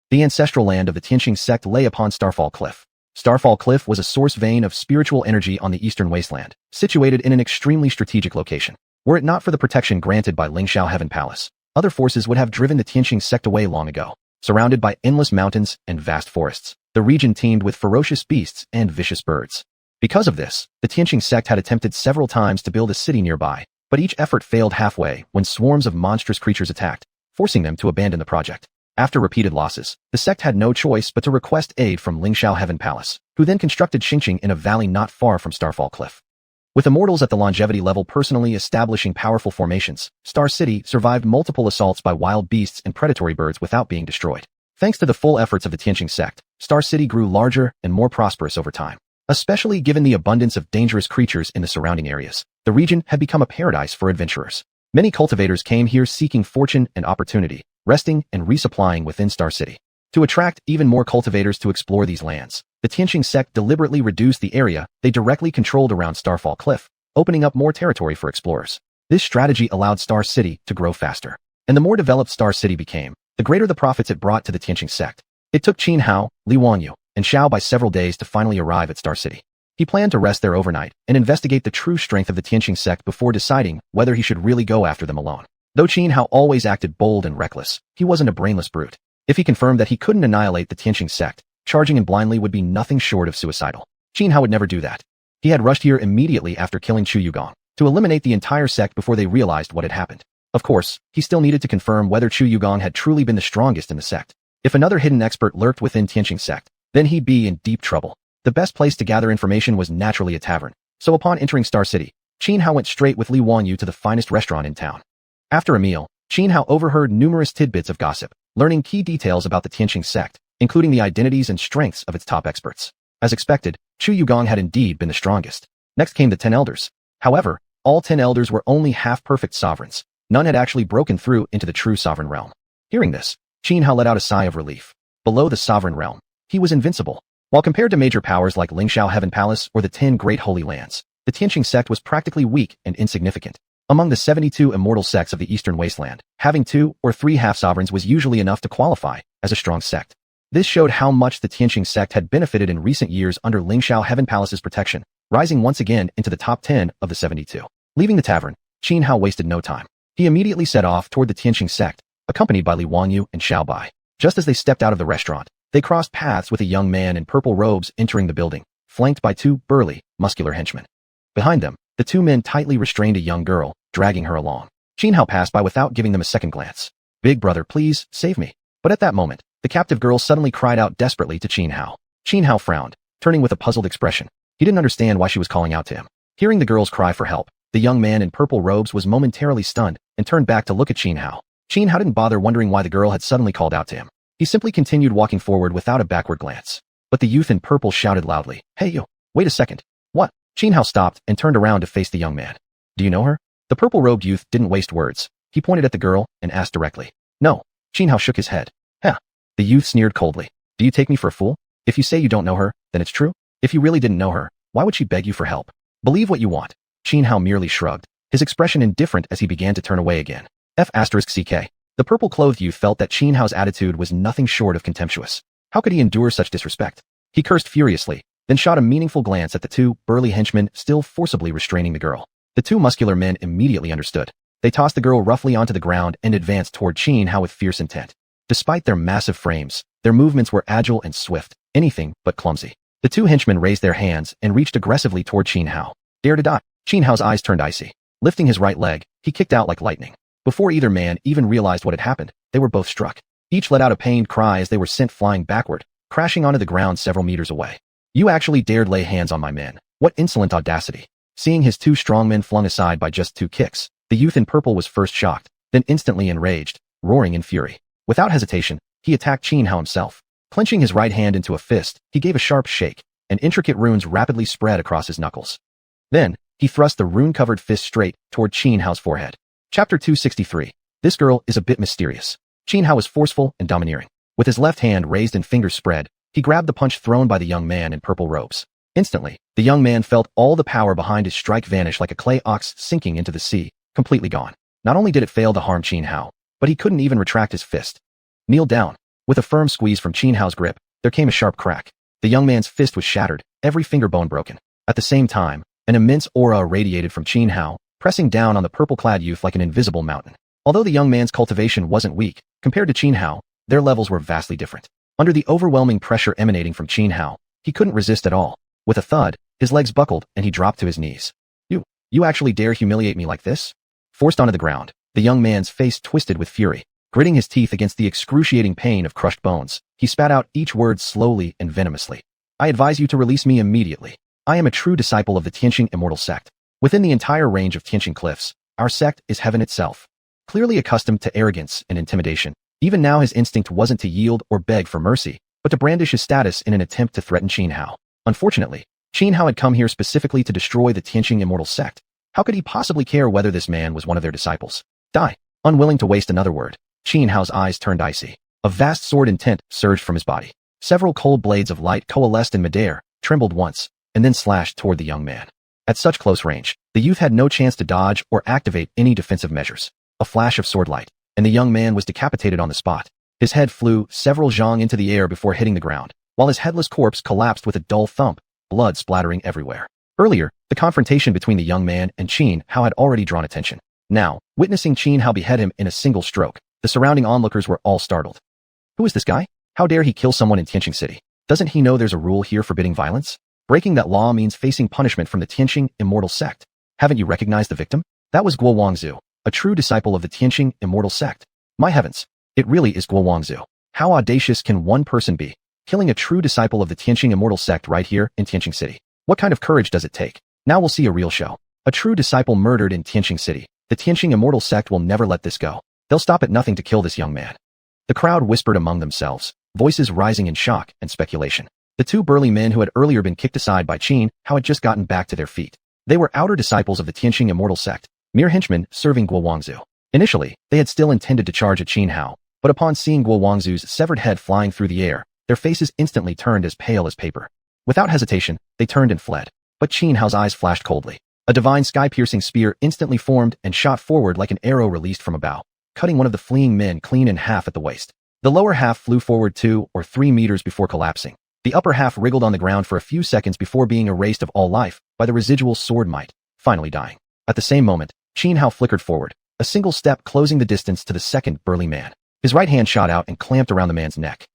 The ancestral land of the Qianxia sect lay upon Starfall Cliff. Starfall Cliff was a source vein of spiritual energy on the Eastern Wasteland, situated in an extremely strategic location. Were it not for the protection granted by Lingxiao Heaven Palace, other forces would have driven the Qianxia sect away long ago. Surrounded by endless mountains and vast forests, the region teemed with ferocious beasts and vicious birds. Because of this, the Qianxia sect had attempted several times to build a city nearby, but each effort failed halfway when swarms of monstrous creatures attacked, forcing them to abandon the project. After repeated losses, the sect had no choice but to request aid from Lingxiao Heaven Palace, who then constructed Xiuxian in a valley not far from Starfall Cliff. With immortals at the longevity level personally establishing powerful formations, Star City survived multiple assaults by wild beasts and predatory birds without being destroyed. Thanks to the full efforts of the Qianxia sect, Star City grew larger and more prosperous over time. Especially given the abundance of dangerous creatures in the surrounding areas, the region had become a paradise for adventurers. Many cultivators came here seeking fortune and opportunity, resting and resupplying within Star City. To attract even more cultivators to explore these lands, the Qianxia sect deliberately reduced the area they directly controlled around Starfall Cliff, opening up more territory for explorers. This strategy allowed Star City to grow faster. And the more developed Star City became, the greater the profits it brought to the Qianxia sect. It took Xianhao, Li Wanyu, and Xiao by several days to finally arrive at Star City. He planned to rest there overnight and investigate the true strength of the Qianxia sect before deciding whether he should really go after them alone. Though Xianhao always acted bold and reckless, he wasn't a brainless brute. If he confirmed that he couldn't annihilate the Qianxia sect, charging in blindly would be nothing short of suicidal. Xianhao would never do that. He had rushed here immediately after killing Chu Yugong, to eliminate the entire sect before they realized what had happened. Of course, he still needed to confirm whether Chu Yugong had truly been the strongest in the sect. If another hidden expert lurked within Qianxia sect, then he'd be in deep trouble. The best place to gather information was naturally a tavern, so upon entering Star City, Xianhao went straight with Li Wanyu to the finest restaurant in town. After a meal, Xianhao overheard numerous tidbits of gossip, learning key details about the Qianxia sect, including the identities and strengths of its top experts. As expected, Chu Yugong had indeed been the strongest. Next came the 10 elders. However, all 10 elders were only half-perfect sovereigns. None had actually broken through into the true sovereign realm. Hearing this, Xianhao let out a sigh of relief. Below the sovereign realm, he was invincible. While compared to major powers like Lingxiao Heaven Palace or the 10 Great Holy Lands, the Qianxia sect was practically weak and insignificant. Among the 72 immortal sects of the Eastern Wasteland, having 2 or 3 half-sovereigns was usually enough to qualify as a strong sect. This showed how much the Qianxia sect had benefited in recent years under Lingxiao Heaven Palace's protection, rising once again into the top 10 of the 72. Leaving the tavern, Xianhao wasted no time. He immediately set off toward the Qianxia sect, accompanied by Li Wanyu and Xiao Bai. Just as they stepped out of the restaurant, they crossed paths with a young man in purple robes entering the building, flanked by 2 burly, muscular henchmen. Behind them, the 2 men tightly restrained a young girl, dragging her along. Xianhao passed by without giving them a second glance. "Big brother, please, save me." But at that moment, the captive girl suddenly cried out desperately to Xianhao. Xianhao frowned, turning with a puzzled expression. He didn't understand why she was calling out to him. Hearing the girl's cry for help, the young man in purple robes was momentarily stunned and turned back to look at Xianhao. Xianhao didn't bother wondering why the girl had suddenly called out to him. He simply continued walking forward without a backward glance. But the youth in purple shouted loudly, "Hey you, wait a second." "What?" Xianhao stopped and turned around to face the young man. "Do you know her?" The purple-robed youth didn't waste words. He pointed at the girl and asked directly. "No." Xianhao shook his head. "Huh." The youth sneered coldly. "Do you take me for a fool? If you say you don't know her, then it's true. If you really didn't know her, why would she beg you for help? Believe what you want." Xianhao merely shrugged, his expression indifferent as he began to turn away again. F***ck. The purple-clothed youth felt that Xianhao's attitude was nothing short of contemptuous. How could he endure such disrespect? He cursed furiously, then shot a meaningful glance at the 2 burly henchmen still forcibly restraining the girl. The 2 muscular men immediately understood. They tossed the girl roughly onto the ground and advanced toward Xianhao with fierce intent. Despite their massive frames, their movements were agile and swift, anything but clumsy. The two henchmen raised their hands and reached aggressively toward Xianhao. Dare to die. Xianhao's eyes turned icy. Lifting his right leg, he kicked out like lightning. Before either man even realized what had happened, they were both struck. Each let out a pained cry as they were sent flying backward, crashing onto the ground several meters away. You actually dared lay hands on my men. What insolent audacity. Seeing his two strong men flung aside by just 2 kicks, the youth in purple was first shocked, then instantly enraged, roaring in fury. Without hesitation, he attacked Xianhao himself. Clenching his right hand into a fist, he gave a sharp shake, and intricate runes rapidly spread across his knuckles. Then, he thrust the rune-covered fist straight toward Xianhao's forehead. Chapter 263. This girl is a bit mysterious. Xianhao was forceful and domineering. With his left hand raised and fingers spread, he grabbed the punch thrown by the young man in purple robes. Instantly, the young man felt all the power behind his strike vanish like a clay ox sinking into the sea, completely gone. Not only did it fail to harm Xianhao, but he couldn't even retract his fist. Kneel down. With a firm squeeze from Xianhao's grip, there came a sharp crack. The young man's fist was shattered, every finger bone broken. At the same time, an immense aura irradiated from Xianhao, pressing down on the purple-clad youth like an invisible mountain. Although the young man's cultivation wasn't weak, compared to Xianhao, their levels were vastly different. Under the overwhelming pressure emanating from Xianhao, he couldn't resist at all. With a thud, his legs buckled and he dropped to his knees. You actually dare humiliate me like this? Forced onto the ground, the young man's face twisted with fury. Gritting his teeth against the excruciating pain of crushed bones, he spat out each word slowly and venomously. I advise you to release me immediately. I am a true disciple of the Tianxia immortal sect. Within the entire range of Tianxia cliffs, our sect is heaven itself. Clearly accustomed to arrogance and intimidation, even now his instinct wasn't to yield or beg for mercy, but to brandish his status in an attempt to threaten Xianhao. Unfortunately, Xianhao had come here specifically to destroy the Tianxia immortal sect. How could he possibly care whether this man was one of their disciples? Die. Unwilling to waste another word, Xianhao's eyes turned icy. A vast sword intent surged from his body. Several cold blades of light coalesced in midair, trembled once, and then slashed toward the young man. At such close range, the youth had no chance to dodge or activate any defensive measures. A flash of sword light, and the young man was decapitated on the spot. His head flew several zhang into the air before hitting the ground, while his headless corpse collapsed with a dull thump, blood splattering everywhere. Earlier, the confrontation between the young man and Xianhao had already drawn attention. Now, witnessing Xianhao behead him in a single stroke, the surrounding onlookers were all startled. Who is this guy? How dare he kill someone in Tianxia City? Doesn't he know there's a rule here forbidding violence? Breaking that law means facing punishment from the Tianxia immortal sect. Haven't you recognized the victim? That was Xuanhuan, a true disciple of the Tianxia immortal sect. My heavens, it really is Xuanhuan. How audacious can one person be, killing a true disciple of the Tianxia immortal sect right here in Tianxia City? What kind of courage does it take? Now we'll see a real show. A true disciple murdered in Tianxia City. The Tianxia immortal sect will never let this go. They'll stop at nothing to kill this young man. The crowd whispered among themselves, voices rising in shock and speculation. The two burly men who had earlier been kicked aside by Xianhao had just gotten back to their feet. They were outer disciples of the Tianxia immortal sect, mere henchmen serving Xuanhuan. Initially, they had still intended to charge at Xianhao, but upon seeing Xuanhuan's severed head flying through the air, their faces instantly turned as pale as paper. Without hesitation, they turned and fled. But Xianhao's eyes flashed coldly. A divine sky-piercing spear instantly formed and shot forward like an arrow released from a bow, cutting one of the fleeing men clean in half at the waist. The lower half flew forward 2 or 3 meters before collapsing. The upper half wriggled on the ground for a few seconds before being erased of all life by the residual sword might, finally dying. At the same moment, Xianhao flickered forward, a single step closing the distance to the second burly man. His right hand shot out and clamped around the man's neck.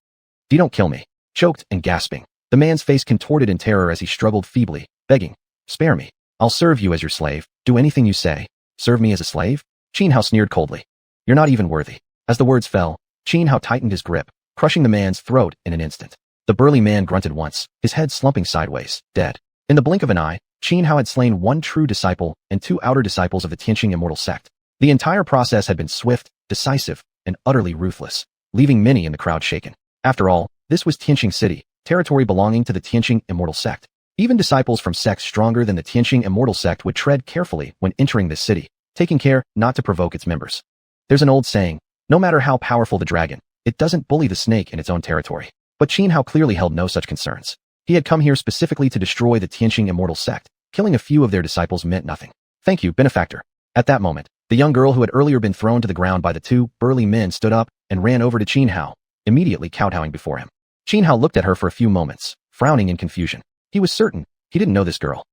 "You don't kill me." Choked and gasping, the man's face contorted in terror as he struggled feebly, begging, "Spare me. I'll serve you as your slave. Do anything you say. Serve me as a slave?" Xianhao sneered coldly. "You're not even worthy." As the words fell, Xianhao tightened his grip, crushing the man's throat in an instant. The burly man grunted once, his head slumping sideways, dead. In the blink of an eye, Xianhao had slain 1 true disciple and 2 outer disciples of the Tianxia immortal sect. The entire process had been swift, decisive, and utterly ruthless, leaving many in the crowd shaken. After all, this was Tianxia City, territory belonging to the Tianxia immortal sect. Even disciples from sects stronger than the Tianxia immortal sect would tread carefully when entering this city, taking care not to provoke its members. There's an old saying, no matter how powerful the dragon, it doesn't bully the snake in its own territory. But Xianhao clearly held no such concerns. He had come here specifically to destroy the Tianxia immortal sect. Killing a few of their disciples meant nothing. "Thank you, benefactor." At that moment, the young girl who had earlier been thrown to the ground by the 2 burly men stood up and ran over to Xianhao, immediately kowtowing before him. Xianhao looked at her for a few moments, frowning in confusion. He was certain he didn't know this girl.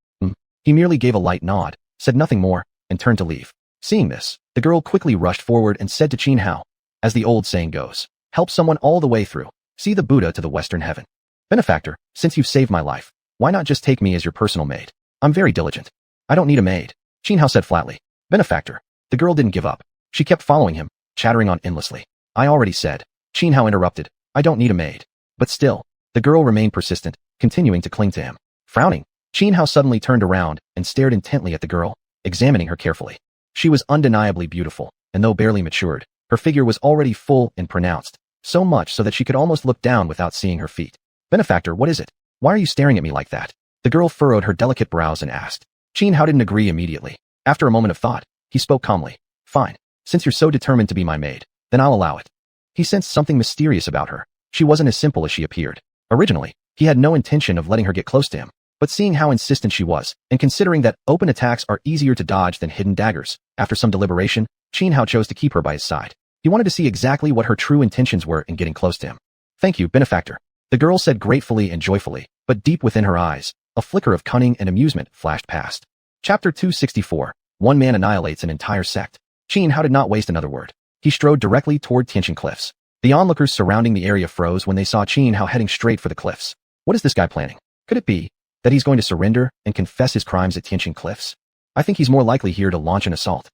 He merely gave a light nod, said nothing more, and turned to leave. Seeing this, the girl quickly rushed forward and said to Xianhao, as the old saying goes, Help someone all the way through. See the Buddha to the western heaven. Benefactor, since you've saved my life, why not just take me as your personal maid? I'm very diligent. I don't need a maid, Xianhao said flatly. Benefactor. The girl didn't give up. She kept following him, chattering on endlessly. I already said. Xianhao interrupted. I don't need a maid. But still, the girl remained persistent, continuing to cling to him. Frowning, Xianhao suddenly turned around and stared intently at the girl, examining her carefully. She was undeniably beautiful, and though barely matured, her figure was already full and pronounced, so much so that she could almost look down without seeing her feet. Benefactor, what is it? Why are you staring at me like that? The girl furrowed her delicate brows and asked. Xianhao didn't agree immediately. After a moment of thought, he spoke calmly. Fine. Since you're so determined to be my maid, then I'll allow it. He sensed something mysterious about her. She wasn't as simple as she appeared. Originally, he had no intention of letting her get close to him, but seeing how insistent she was, and considering that open attacks are easier to dodge than hidden daggers, after some deliberation, Xianhao chose to keep her by his side. He wanted to see exactly what her true intentions were in getting close to him. Thank you, benefactor. The girl said gratefully and joyfully, but deep within her eyes, a flicker of cunning and amusement flashed past. Chapter 264. One man annihilates an entire sect. Xianhao did not waste another word. He strode directly toward Tianxin Cliffs. The onlookers surrounding the area froze when they saw Xianhao heading straight for the cliffs. What is this guy planning? Could it be that he's going to surrender and confess his crimes at Tianxin Cliffs? I think he's more likely here to launch an assault.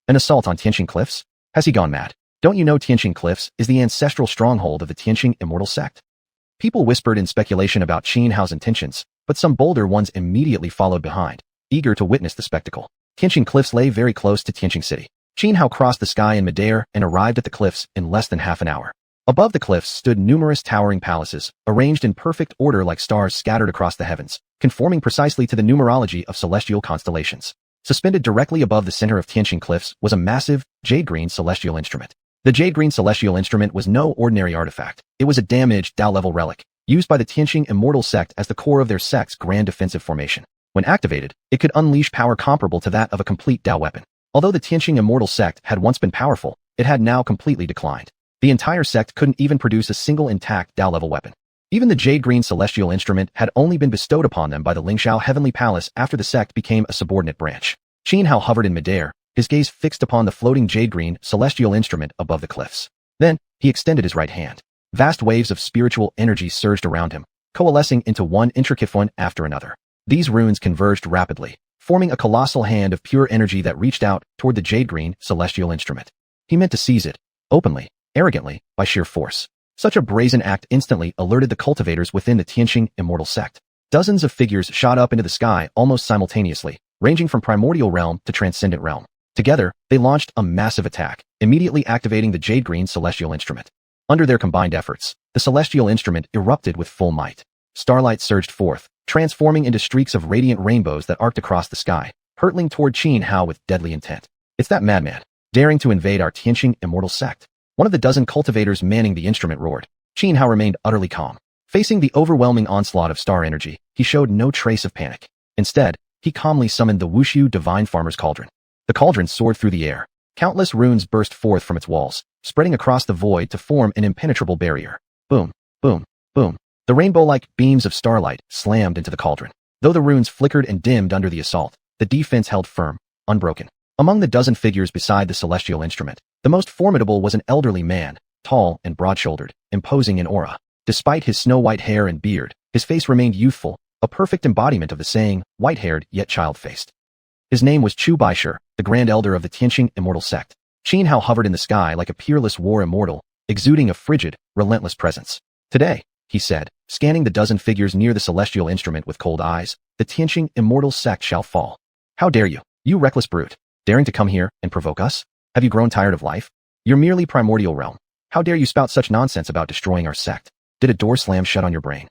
An assault on Tianxin Cliffs? Has he gone mad? Don't you know Tianxin Cliffs is the ancestral stronghold of the Tianxin immortal sect? People whispered in speculation about Xianhao's intentions, but some bolder ones immediately followed behind, eager to witness the spectacle. Tianxin Cliffs lay very close to Tianxin City. Xianhao crossed the sky in midair and arrived at the cliffs in less than half an hour. Above the cliffs stood numerous towering palaces, arranged in perfect order like stars scattered across the heavens, conforming precisely to the numerology of celestial constellations. Suspended directly above the center of Tianxin Cliffs was a massive, jade-green celestial instrument. The jade-green celestial instrument was no ordinary artifact. It was a damaged Dao-level relic, used by the Tianxin immortal sect as the core of their sect's grand defensive formation. When activated, it could unleash power comparable to that of a complete Dao weapon. Although the Tianxin immortal sect had once been powerful, it had now completely declined. The entire sect couldn't even produce a single intact Dao-level weapon. Even the jade-green celestial instrument had only been bestowed upon them by the Lingxiao Heavenly Palace after the sect became a subordinate branch. Xianhao hovered in midair, his gaze fixed upon the floating jade-green celestial instrument above the cliffs. Then, he extended his right hand. Vast waves of spiritual energy surged around him, coalescing into one intricate one after another. These runes converged rapidly, forming a colossal hand of pure energy that reached out toward the jade-green celestial instrument. He meant to seize it, openly, arrogantly, by sheer force. Such a brazen act instantly alerted the cultivators within the Tianxin immortal sect. Dozens of figures shot up into the sky almost simultaneously, ranging from primordial realm to transcendent realm. Together, they launched a massive attack, immediately activating the jade-green celestial instrument. Under their combined efforts, the celestial instrument erupted with full might. Starlight surged forth, transforming into streaks of radiant rainbows that arced across the sky, hurtling toward Xianhao with deadly intent. It's that madman, daring to invade our Tianxin immortal sect. One of the dozen cultivators manning the instrument roared. Xianhao remained utterly calm. Facing the overwhelming onslaught of star energy, he showed no trace of panic. Instead, he calmly summoned the Wushu Divine Farmer's Cauldron. The cauldron soared through the air. Countless runes burst forth from its walls, spreading across the void to form an impenetrable barrier. Boom, boom, boom. The rainbow-like beams of starlight slammed into the cauldron. Though the runes flickered and dimmed under the assault, the defense held firm, unbroken. Among the dozen figures beside the celestial instrument, the most formidable was an elderly man, tall and broad-shouldered, imposing in aura. Despite his snow-white hair and beard, his face remained youthful, a perfect embodiment of the saying, white-haired yet child-faced. His name was Chu Baishe, the Grand Elder of the Tianxin immortal sect. Xianhao hovered in the sky like a peerless war immortal, exuding a frigid, relentless presence. Today, he said, scanning the dozen figures near the celestial instrument with cold eyes, the Tianxin immortal sect shall fall. How dare you, you reckless brute, daring to come here and provoke us? Have you grown tired of life? You're merely primordial realm. How dare you spout such nonsense about destroying our sect? Did a door slam shut on your brain?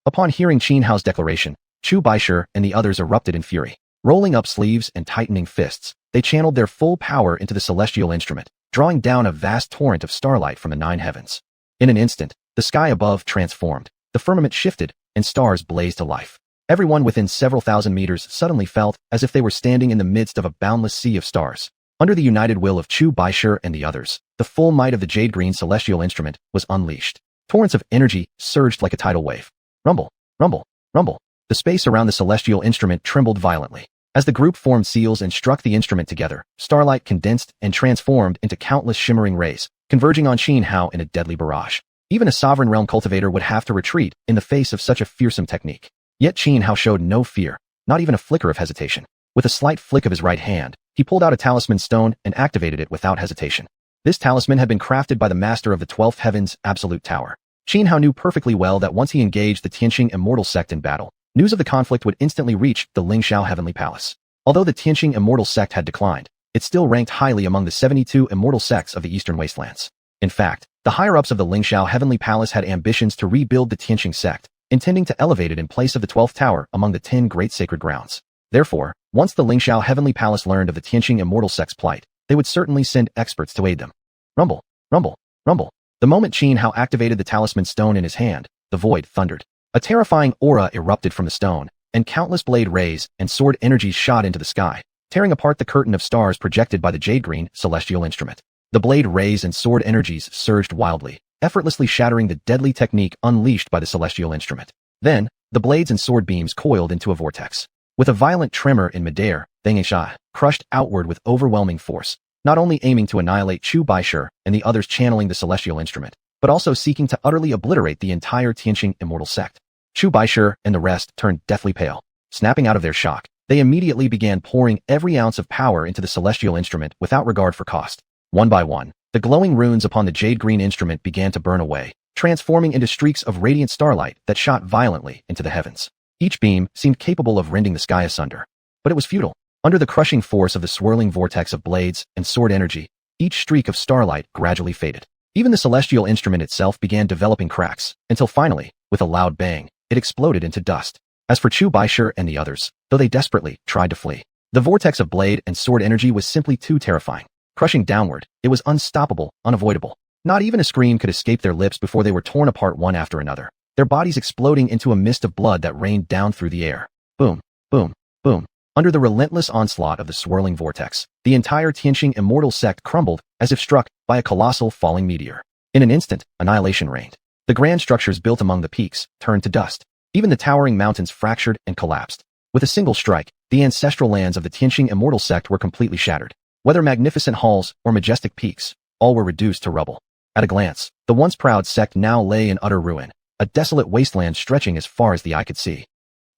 Upon hearing Xianhao's declaration, Chu Baishe and the others erupted in fury. Rolling up sleeves and tightening fists, they channeled their full power into the celestial instrument, drawing down a vast torrent of starlight from the nine heavens. In an instant, the sky above transformed, the firmament shifted, and stars blazed to life. Everyone within several thousand meters suddenly felt as if they were standing in the midst of a boundless sea of stars. Under the united will of Chu Baishe and the others, the full might of the jade-green celestial instrument was unleashed. Torrents of energy surged like a tidal wave. Rumble, rumble, rumble. The space around the celestial instrument trembled violently. As the group formed seals and struck the instrument together, starlight condensed and transformed into countless shimmering rays, converging on Xianhao in a deadly barrage. Even a sovereign realm cultivator would have to retreat in the face of such a fearsome technique. Yet Xianhao showed no fear, not even a flicker of hesitation. With a slight flick of his right hand, he pulled out a talisman stone and activated it without hesitation. This talisman had been crafted by the master of the 12th Heaven's Absolute Tower. Xianhao knew perfectly well that once he engaged the Tianqing Immortal Sect in battle, news of the conflict would instantly reach the Lingxiao Heavenly Palace. Although the Tianqing Immortal Sect had declined, it still ranked highly among the 72 immortal sects of the Eastern Wastelands. In fact, the higher-ups of the Lingxiao Heavenly Palace had ambitions to rebuild the Tianqing sect, intending to elevate it in place of the 12th Tower among the 10 great sacred grounds. Therefore, once the Lingxiao Heavenly Palace learned of the Tianqing Immortal Sect's plight, they would certainly send experts to aid them. Rumble, rumble, rumble. The moment Xianhao activated the talisman stone in his hand, the void thundered. A terrifying aura erupted from the stone, and countless blade rays and sword energies shot into the sky, tearing apart the curtain of stars projected by the jade-green celestial instrument. The blade rays and sword energies surged wildly, effortlessly shattering the deadly technique unleashed by the celestial instrument. Then, the blades and sword beams coiled into a vortex. With a violent tremor in midair, xianxia crushed outward with overwhelming force, not only aiming to annihilate Chu Baishe and the others channeling the celestial instrument, but also seeking to utterly obliterate the entire Tianqing Immortal Sect. Chu Baishe and the rest turned deathly pale. Snapping out of their shock, they immediately began pouring every ounce of power into the celestial instrument without regard for cost. One by one, the glowing runes upon the jade-green instrument began to burn away, transforming into streaks of radiant starlight that shot violently into the heavens. Each beam seemed capable of rending the sky asunder. But it was futile. Under the crushing force of the swirling vortex of blades and sword energy, each streak of starlight gradually faded. Even the celestial instrument itself began developing cracks, until finally, with a loud bang, it exploded into dust. As for Chu Baishe and the others, though they desperately tried to flee, the vortex of blade and sword energy was simply too terrifying. Crushing downward, it was unstoppable, unavoidable. Not even a scream could escape their lips before they were torn apart one after another, their bodies exploding into a mist of blood that rained down through the air. Boom, boom, boom. Under the relentless onslaught of the swirling vortex, the entire Tianqing Immortal Sect crumbled as if struck by a colossal falling meteor. In an instant, annihilation reigned. The grand structures built among the peaks turned to dust. Even the towering mountains fractured and collapsed. With a single strike, the ancestral lands of the Tianqing Immortal Sect were completely shattered. Whether magnificent halls or majestic peaks, all were reduced to rubble. At a glance, the once proud sect now lay in utter ruin, a desolate wasteland stretching as far as the eye could see.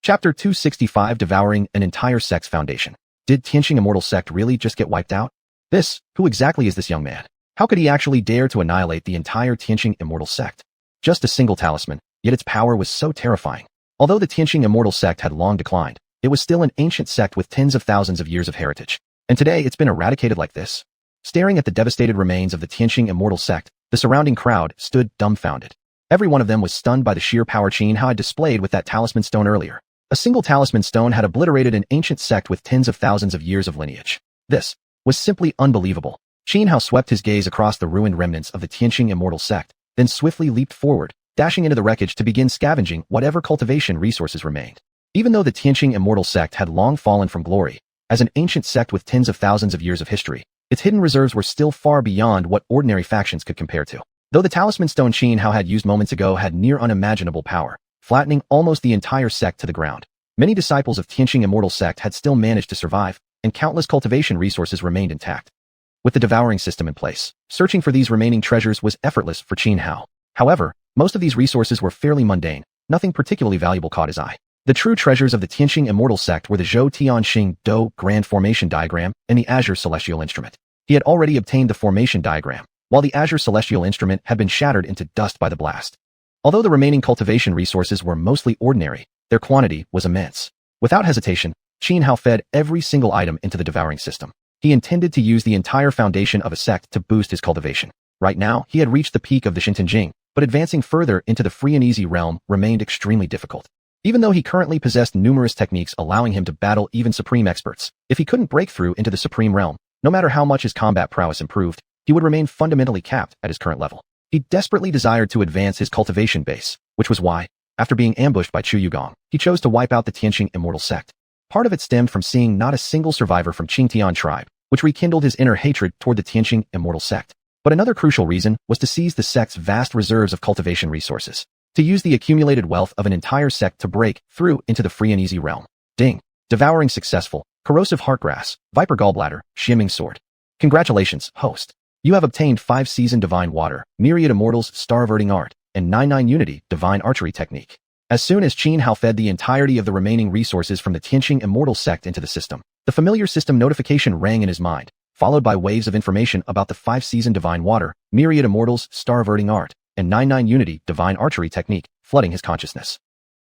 Chapter 265 Devouring an Entire Sect's Foundation. Did Tianqing Immortal Sect really just get wiped out? Who exactly is this young man? How could he actually dare to annihilate the entire Tianqing Immortal Sect? Just a single talisman, yet its power was so terrifying. Although the Tianqing Immortal Sect had long declined, it was still an ancient sect with tens of thousands of years of heritage. And today it's been eradicated like this. Staring at the devastated remains of the Tianqing Immortal Sect, the surrounding crowd stood dumbfounded. Every one of them was stunned by the sheer power Xianhao had displayed with that talisman stone earlier. A single talisman stone had obliterated an ancient sect with tens of thousands of years of lineage. This was simply unbelievable. Xianhao swept his gaze across the ruined remnants of the Tianqing Immortal Sect, then swiftly leaped forward, dashing into the wreckage to begin scavenging whatever cultivation resources remained. Even though the Tianqing Immortal Sect had long fallen from glory, as an ancient sect with tens of thousands of years of history, its hidden reserves were still far beyond what ordinary factions could compare to. Though the talisman stone Xianhao had used moments ago had near unimaginable power, flattening almost the entire sect to the ground, many disciples of Tianqing Immortal Sect had still managed to survive, and countless cultivation resources remained intact. With the devouring system in place, searching for these remaining treasures was effortless for Xianhao. However, most of these resources were fairly mundane, nothing particularly valuable caught his eye. The true treasures of the Tianqing Immortal Sect were the Zhou Tianxing Do Grand Formation Diagram and the Azure Celestial Instrument. He had already obtained the formation diagram, while the Azure Celestial Instrument had been shattered into dust by the blast. Although the remaining cultivation resources were mostly ordinary, their quantity was immense. Without hesitation, Xianhao fed every single item into the devouring system. He intended to use the entire foundation of a sect to boost his cultivation. Right now, he had reached the peak of the Shintanjing, but advancing further into the free and easy realm remained extremely difficult. Even though he currently possessed numerous techniques allowing him to battle even supreme experts, if he couldn't break through into the supreme realm, no matter how much his combat prowess improved, he would remain fundamentally capped at his current level. He desperately desired to advance his cultivation base, which was why, after being ambushed by Chu Yugong, he chose to wipe out the Tianqing Immortal Sect. Part of it stemmed from seeing not a single survivor from Qingtian tribe, which rekindled his inner hatred toward the Tianqing Immortal Sect. But another crucial reason was to seize the sect's vast reserves of cultivation resources, to use the accumulated wealth of an entire sect to break through into the free and easy realm. Ding! Devouring successful, corrosive heartgrass, viper gallbladder, shimming sword. Congratulations, host. You have obtained 5-season divine water, myriad immortals, star-averting art, and 99 unity, divine archery technique. As soon as Xianhao fed the entirety of the remaining resources from the Tianqing immortal sect into the system, the familiar system notification rang in his mind, followed by waves of information about the 5-season divine water, myriad immortals, star-averting art, and 99 unity, divine archery technique, flooding his consciousness.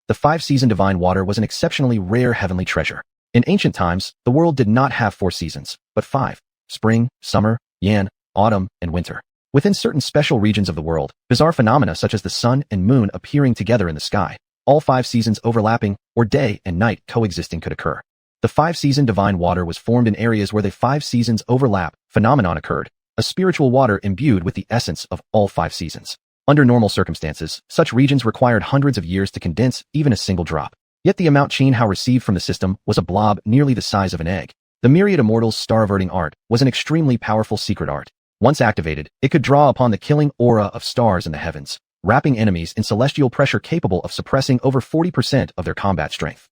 The 5-season divine water was an exceptionally rare heavenly treasure. In ancient times, the world did not have 4 seasons, but 5: spring, summer, yan, autumn, and winter. Within certain special regions of the world, bizarre phenomena such as the sun and moon appearing together in the sky, all 5 seasons overlapping, or day and night coexisting could occur. The 5-season divine water was formed in areas where the 5 seasons overlap phenomenon occurred, a spiritual water imbued with the essence of all 5 seasons. Under normal circumstances, such regions required hundreds of years to condense even a single drop. Yet the amount Xianhao received from the system was a blob nearly the size of an egg. The myriad immortals star-averting art was an extremely powerful secret art. Once activated, it could draw upon the killing aura of stars in the heavens, wrapping enemies in celestial pressure capable of suppressing over 40% of their combat strength.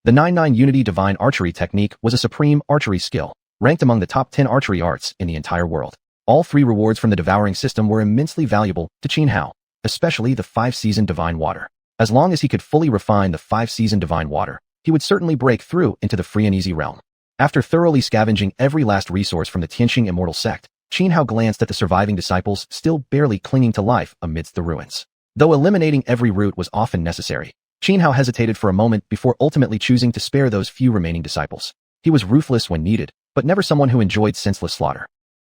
The 99 Unity Divine Archery technique was a supreme archery skill, ranked among the top 10 archery arts in the entire world. All 3 rewards from the devouring system were immensely valuable to Xianhao, especially the 5-season divine water. As long as he could fully refine the 5-season divine water, he would certainly break through into the free and easy realm. After thoroughly scavenging every last resource from the Tianqing immortal sect, Xianhao glanced at the surviving disciples still barely clinging to life amidst the ruins. Though eliminating every root was often necessary, Xianhao hesitated for a moment before ultimately choosing to spare those few remaining disciples. He was ruthless when needed, but never someone who enjoyed senseless slaughter.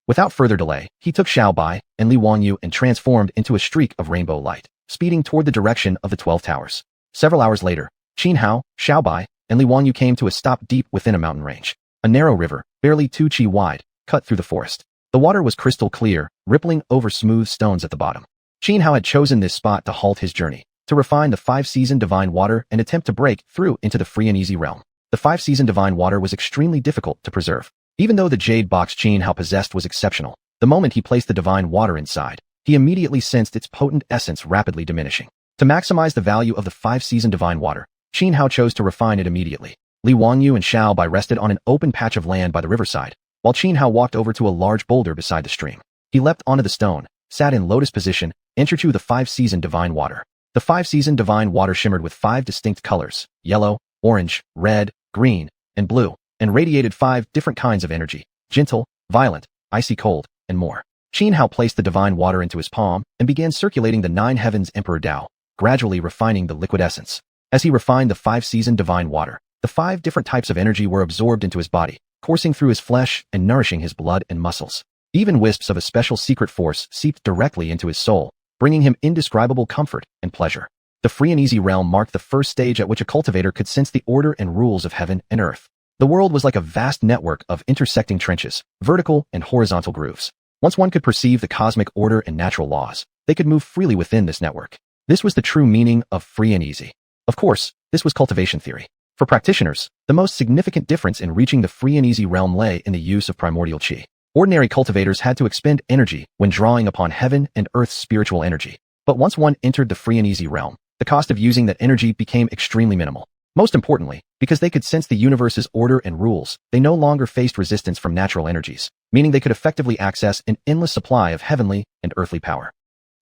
Without further delay, he took Xiaobai and Li Wanyu and transformed into a streak of rainbow light, speeding toward the direction of the 12 towers. Several hours later, Xianhao, Xiaobai, and Li Wanyu came to a stop deep within a mountain range. A narrow river, barely 2 qi wide, cut through the forest. The water was crystal clear, rippling over smooth stones at the bottom. Xianhao had chosen this spot to halt his journey, to refine the 5-season divine water and attempt to break through into the free and easy realm. The 5-season divine water was extremely difficult to preserve. Even though the jade box Xianhao possessed was exceptional, the moment he placed the divine water inside, he immediately sensed its potent essence rapidly diminishing. To maximize the value of the 5-season divine water, Xianhao chose to refine it immediately. Li Wanyu and Xiaobai rested on an open patch of land by the riverside, while Xianhao walked over to a large boulder beside the stream. He leapt onto the stone, sat in lotus position, entered to the 5-season divine water. The 5-season divine water shimmered with 5 distinct colors: yellow, orange, red, green, and blue, and radiated 5 different kinds of energy: gentle, violent, icy cold, and more. Xianhao placed the divine water into his palm and began circulating the 9 heavens Emperor Dao, gradually refining the liquid essence. As he refined the 5-season divine water, the 5 different types of energy were absorbed into his body, coursing through his flesh and nourishing his blood and muscles. Even wisps of a special secret force seeped directly into his soul, bringing him indescribable comfort and pleasure. The free and easy realm marked the first stage at which a cultivator could sense the order and rules of heaven and earth. The world was like a vast network of intersecting trenches, vertical and horizontal grooves. Once one could perceive the cosmic order and natural laws, they could move freely within this network. This was the true meaning of free and easy. Of course, this was cultivation theory. For practitioners, the most significant difference in reaching the free and easy realm lay in the use of primordial qi. Ordinary cultivators had to expend energy when drawing upon heaven and earth's spiritual energy. But once one entered the free and easy realm, the cost of using that energy became extremely minimal. Most importantly, because they could sense the universe's order and rules, they no longer faced resistance from natural energies, meaning they could effectively access an endless supply of heavenly and earthly power.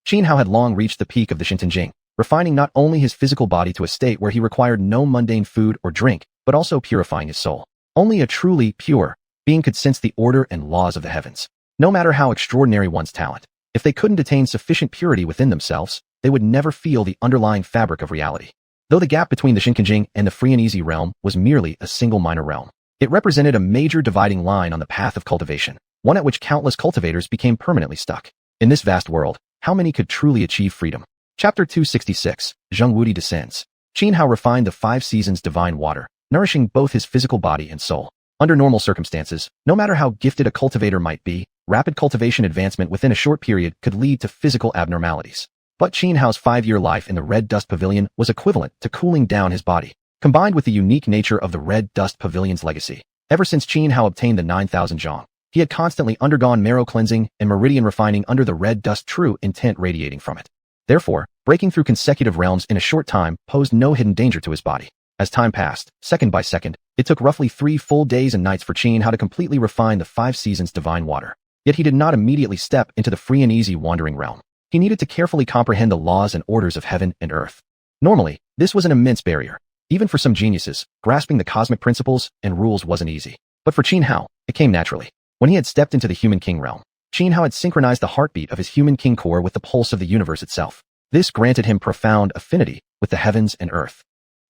Xianhao had long reached the peak of the Shintanjing, refining not only his physical body to a state where he required no mundane food or drink, but also purifying his soul. Only a truly pure being could sense the order and laws of the heavens. No matter how extraordinary one's talent, if they couldn't attain sufficient purity within themselves, they would never feel the underlying fabric of reality. Though the gap between the Shinkanjing and the free and easy realm was merely a single minor realm, it represented a major dividing line on the path of cultivation, one at which countless cultivators became permanently stuck. In this vast world, how many could truly achieve freedom? Chapter 266, Zhengwudi Descends. Xianhao refined the 5 seasons divine water, nourishing both his physical body and soul. Under normal circumstances, no matter how gifted a cultivator might be, rapid cultivation advancement within a short period could lead to physical abnormalities. But Xianhao's 5-year life in the Red Dust Pavilion was equivalent to cooling down his body, combined with the unique nature of the Red Dust Pavilion's legacy. Ever since Xianhao obtained the 9,000 zhang, he had constantly undergone marrow cleansing and meridian refining under the red dust true intent radiating from it. Therefore, breaking through consecutive realms in a short time posed no hidden danger to his body. As time passed, second by second, it took roughly 3 full days and nights for Xianhao to completely refine the 5 seasons divine water. Yet he did not immediately step into the free and easy wandering realm. He needed to carefully comprehend the laws and orders of heaven and earth. Normally, this was an immense barrier. Even for some geniuses, grasping the cosmic principles and rules wasn't easy. But for Xianhao, it came naturally. When he had stepped into the human king realm, Xianhao had synchronized the heartbeat of his human king core with the pulse of the universe itself. This granted him profound affinity with the heavens and earth.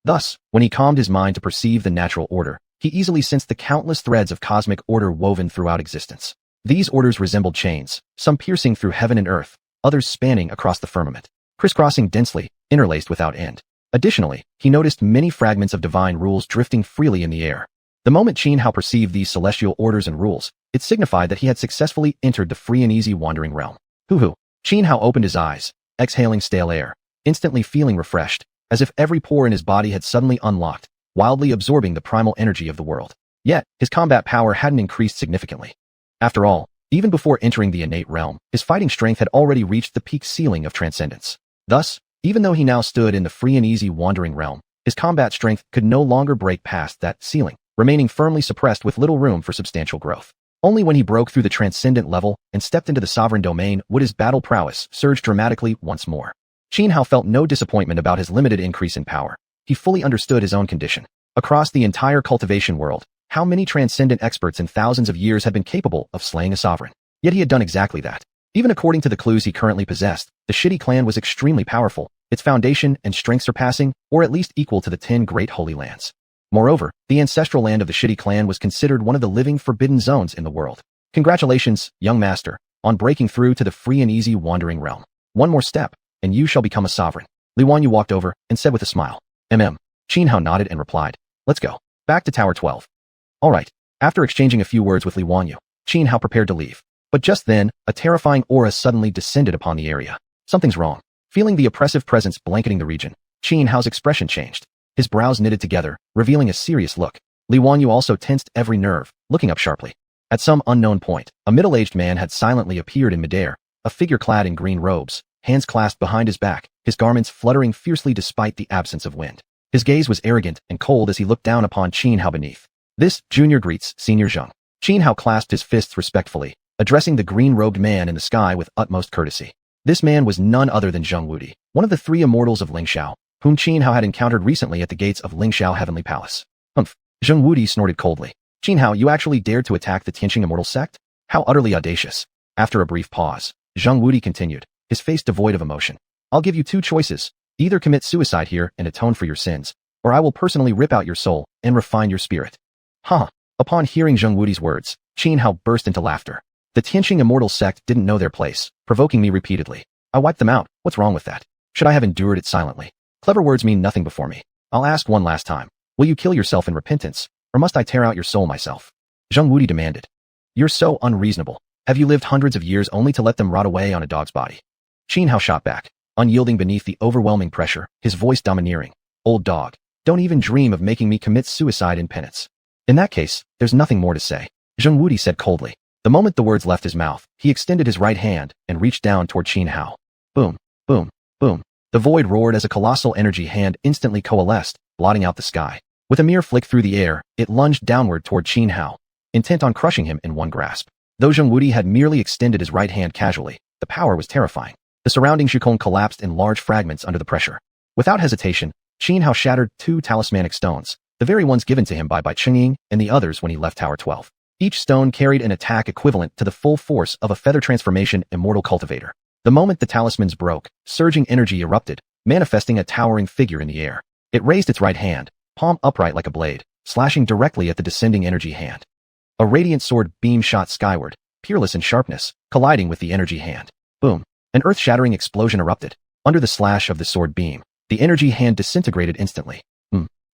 Thus, when he calmed his mind to perceive the natural order, he easily sensed the countless threads of cosmic order woven throughout existence. These orders resembled chains, some piercing through heaven and earth, others spanning across the firmament, crisscrossing densely, interlaced without end. Additionally, he noticed many fragments of divine rules drifting freely in the air. The moment Xianhao perceived these celestial orders and rules, it signified that he had successfully entered the free and easy wandering realm. Hoo-hoo! Xianhao opened his eyes, exhaling stale air, instantly feeling refreshed, as if every pore in his body had suddenly unlocked, wildly absorbing the primal energy of the world. Yet, his combat power hadn't increased significantly. After all, even before entering the innate realm, his fighting strength had already reached the peak ceiling of transcendence. Thus, even though he now stood in the free and easy wandering realm, his combat strength could no longer break past that ceiling, remaining firmly suppressed with little room for substantial growth. Only when he broke through the transcendent level and stepped into the sovereign domain would his battle prowess surge dramatically once more. Xianhao felt no disappointment about his limited increase in power. He fully understood his own condition. Across the entire cultivation world, how many transcendent experts in thousands of years had been capable of slaying a sovereign? Yet he had done exactly that. Even according to the clues he currently possessed, the Shitty clan was extremely powerful, its foundation and strength surpassing, or at least equal to the 10 great holy lands. Moreover, the ancestral land of the Shitty clan was considered one of the living forbidden zones in the world. Congratulations, young master, on breaking through to the free and easy wandering realm. One more step, and you shall become a sovereign. Xuanhuan walked over and said with a smile. Xianhao nodded and replied, let's go. Back to Tower 12. All right. After exchanging a few words with Xuanhuan, Xianhao prepared to leave. But just then, a terrifying aura suddenly descended upon the area. Something's wrong. Feeling the oppressive presence blanketing the region, Xianhao's expression changed. His brows knitted together, revealing a serious look. Xuanhuan also tensed every nerve, looking up sharply. At some unknown point, a middle-aged man had silently appeared in midair, a figure clad in green robes, hands clasped behind his back, his garments fluttering fiercely despite the absence of wind. His gaze was arrogant and cold as he looked down upon Xianhao beneath. This, junior greets, senior Zheng. Xianhao clasped his fists respectfully, addressing the green-robed man in the sky with utmost courtesy. This man was none other than Zheng Wudi, one of the 3 immortals of Lingxiao, whom Xianhao had encountered recently at the gates of Lingxiao Heavenly Palace. Humph! Zheng Wudi snorted coldly. Xianhao, you actually dared to attack the Tianqing immortal sect? How utterly audacious. After a brief pause, Zheng Wudi continued, his face devoid of emotion. I'll give you 2 choices. Either commit suicide here and atone for your sins, or I will personally rip out your soul and refine your spirit. Huh. Upon hearing Zheng Wudi's words, Xianhao burst into laughter. The Tianqing immortal sect didn't know their place, provoking me repeatedly. I wiped them out. What's wrong with that? Should I have endured it silently? Clever words mean nothing before me. I'll ask one last time. Will you kill yourself in repentance, or must I tear out your soul myself? Zheng Wudi demanded. You're so unreasonable. Have you lived hundreds of years only to let them rot away on a dog's body? Xianhao shot back, unyielding beneath the overwhelming pressure, his voice domineering. Old dog, don't even dream of making me commit suicide in penance. In that case, there's nothing more to say. Zheng Wudi said coldly. The moment the words left his mouth, he extended his right hand and reached down toward Xianhao. Boom, boom, boom. The void roared as a colossal energy hand instantly coalesced, blotting out the sky. With a mere flick through the air, it lunged downward toward Xianhao, intent on crushing him in one grasp. Though Zheng Wudi had merely extended his right hand casually, the power was terrifying. The surrounding Shukong collapsed in large fragments under the pressure. Without hesitation, Xianhao shattered 2 talismanic stones, the very ones given to him by Chengying and the others when he left Tower 12. Each stone carried an attack equivalent to the full force of a feather transformation immortal cultivator. The moment the talismans broke, surging energy erupted, manifesting a towering figure in the air. It raised its right hand, palm upright like a blade, slashing directly at the descending energy hand. A radiant sword beam shot skyward, peerless in sharpness, colliding with the energy hand. Boom! An earth-shattering explosion erupted. Under the slash of the sword beam, the energy hand disintegrated instantly.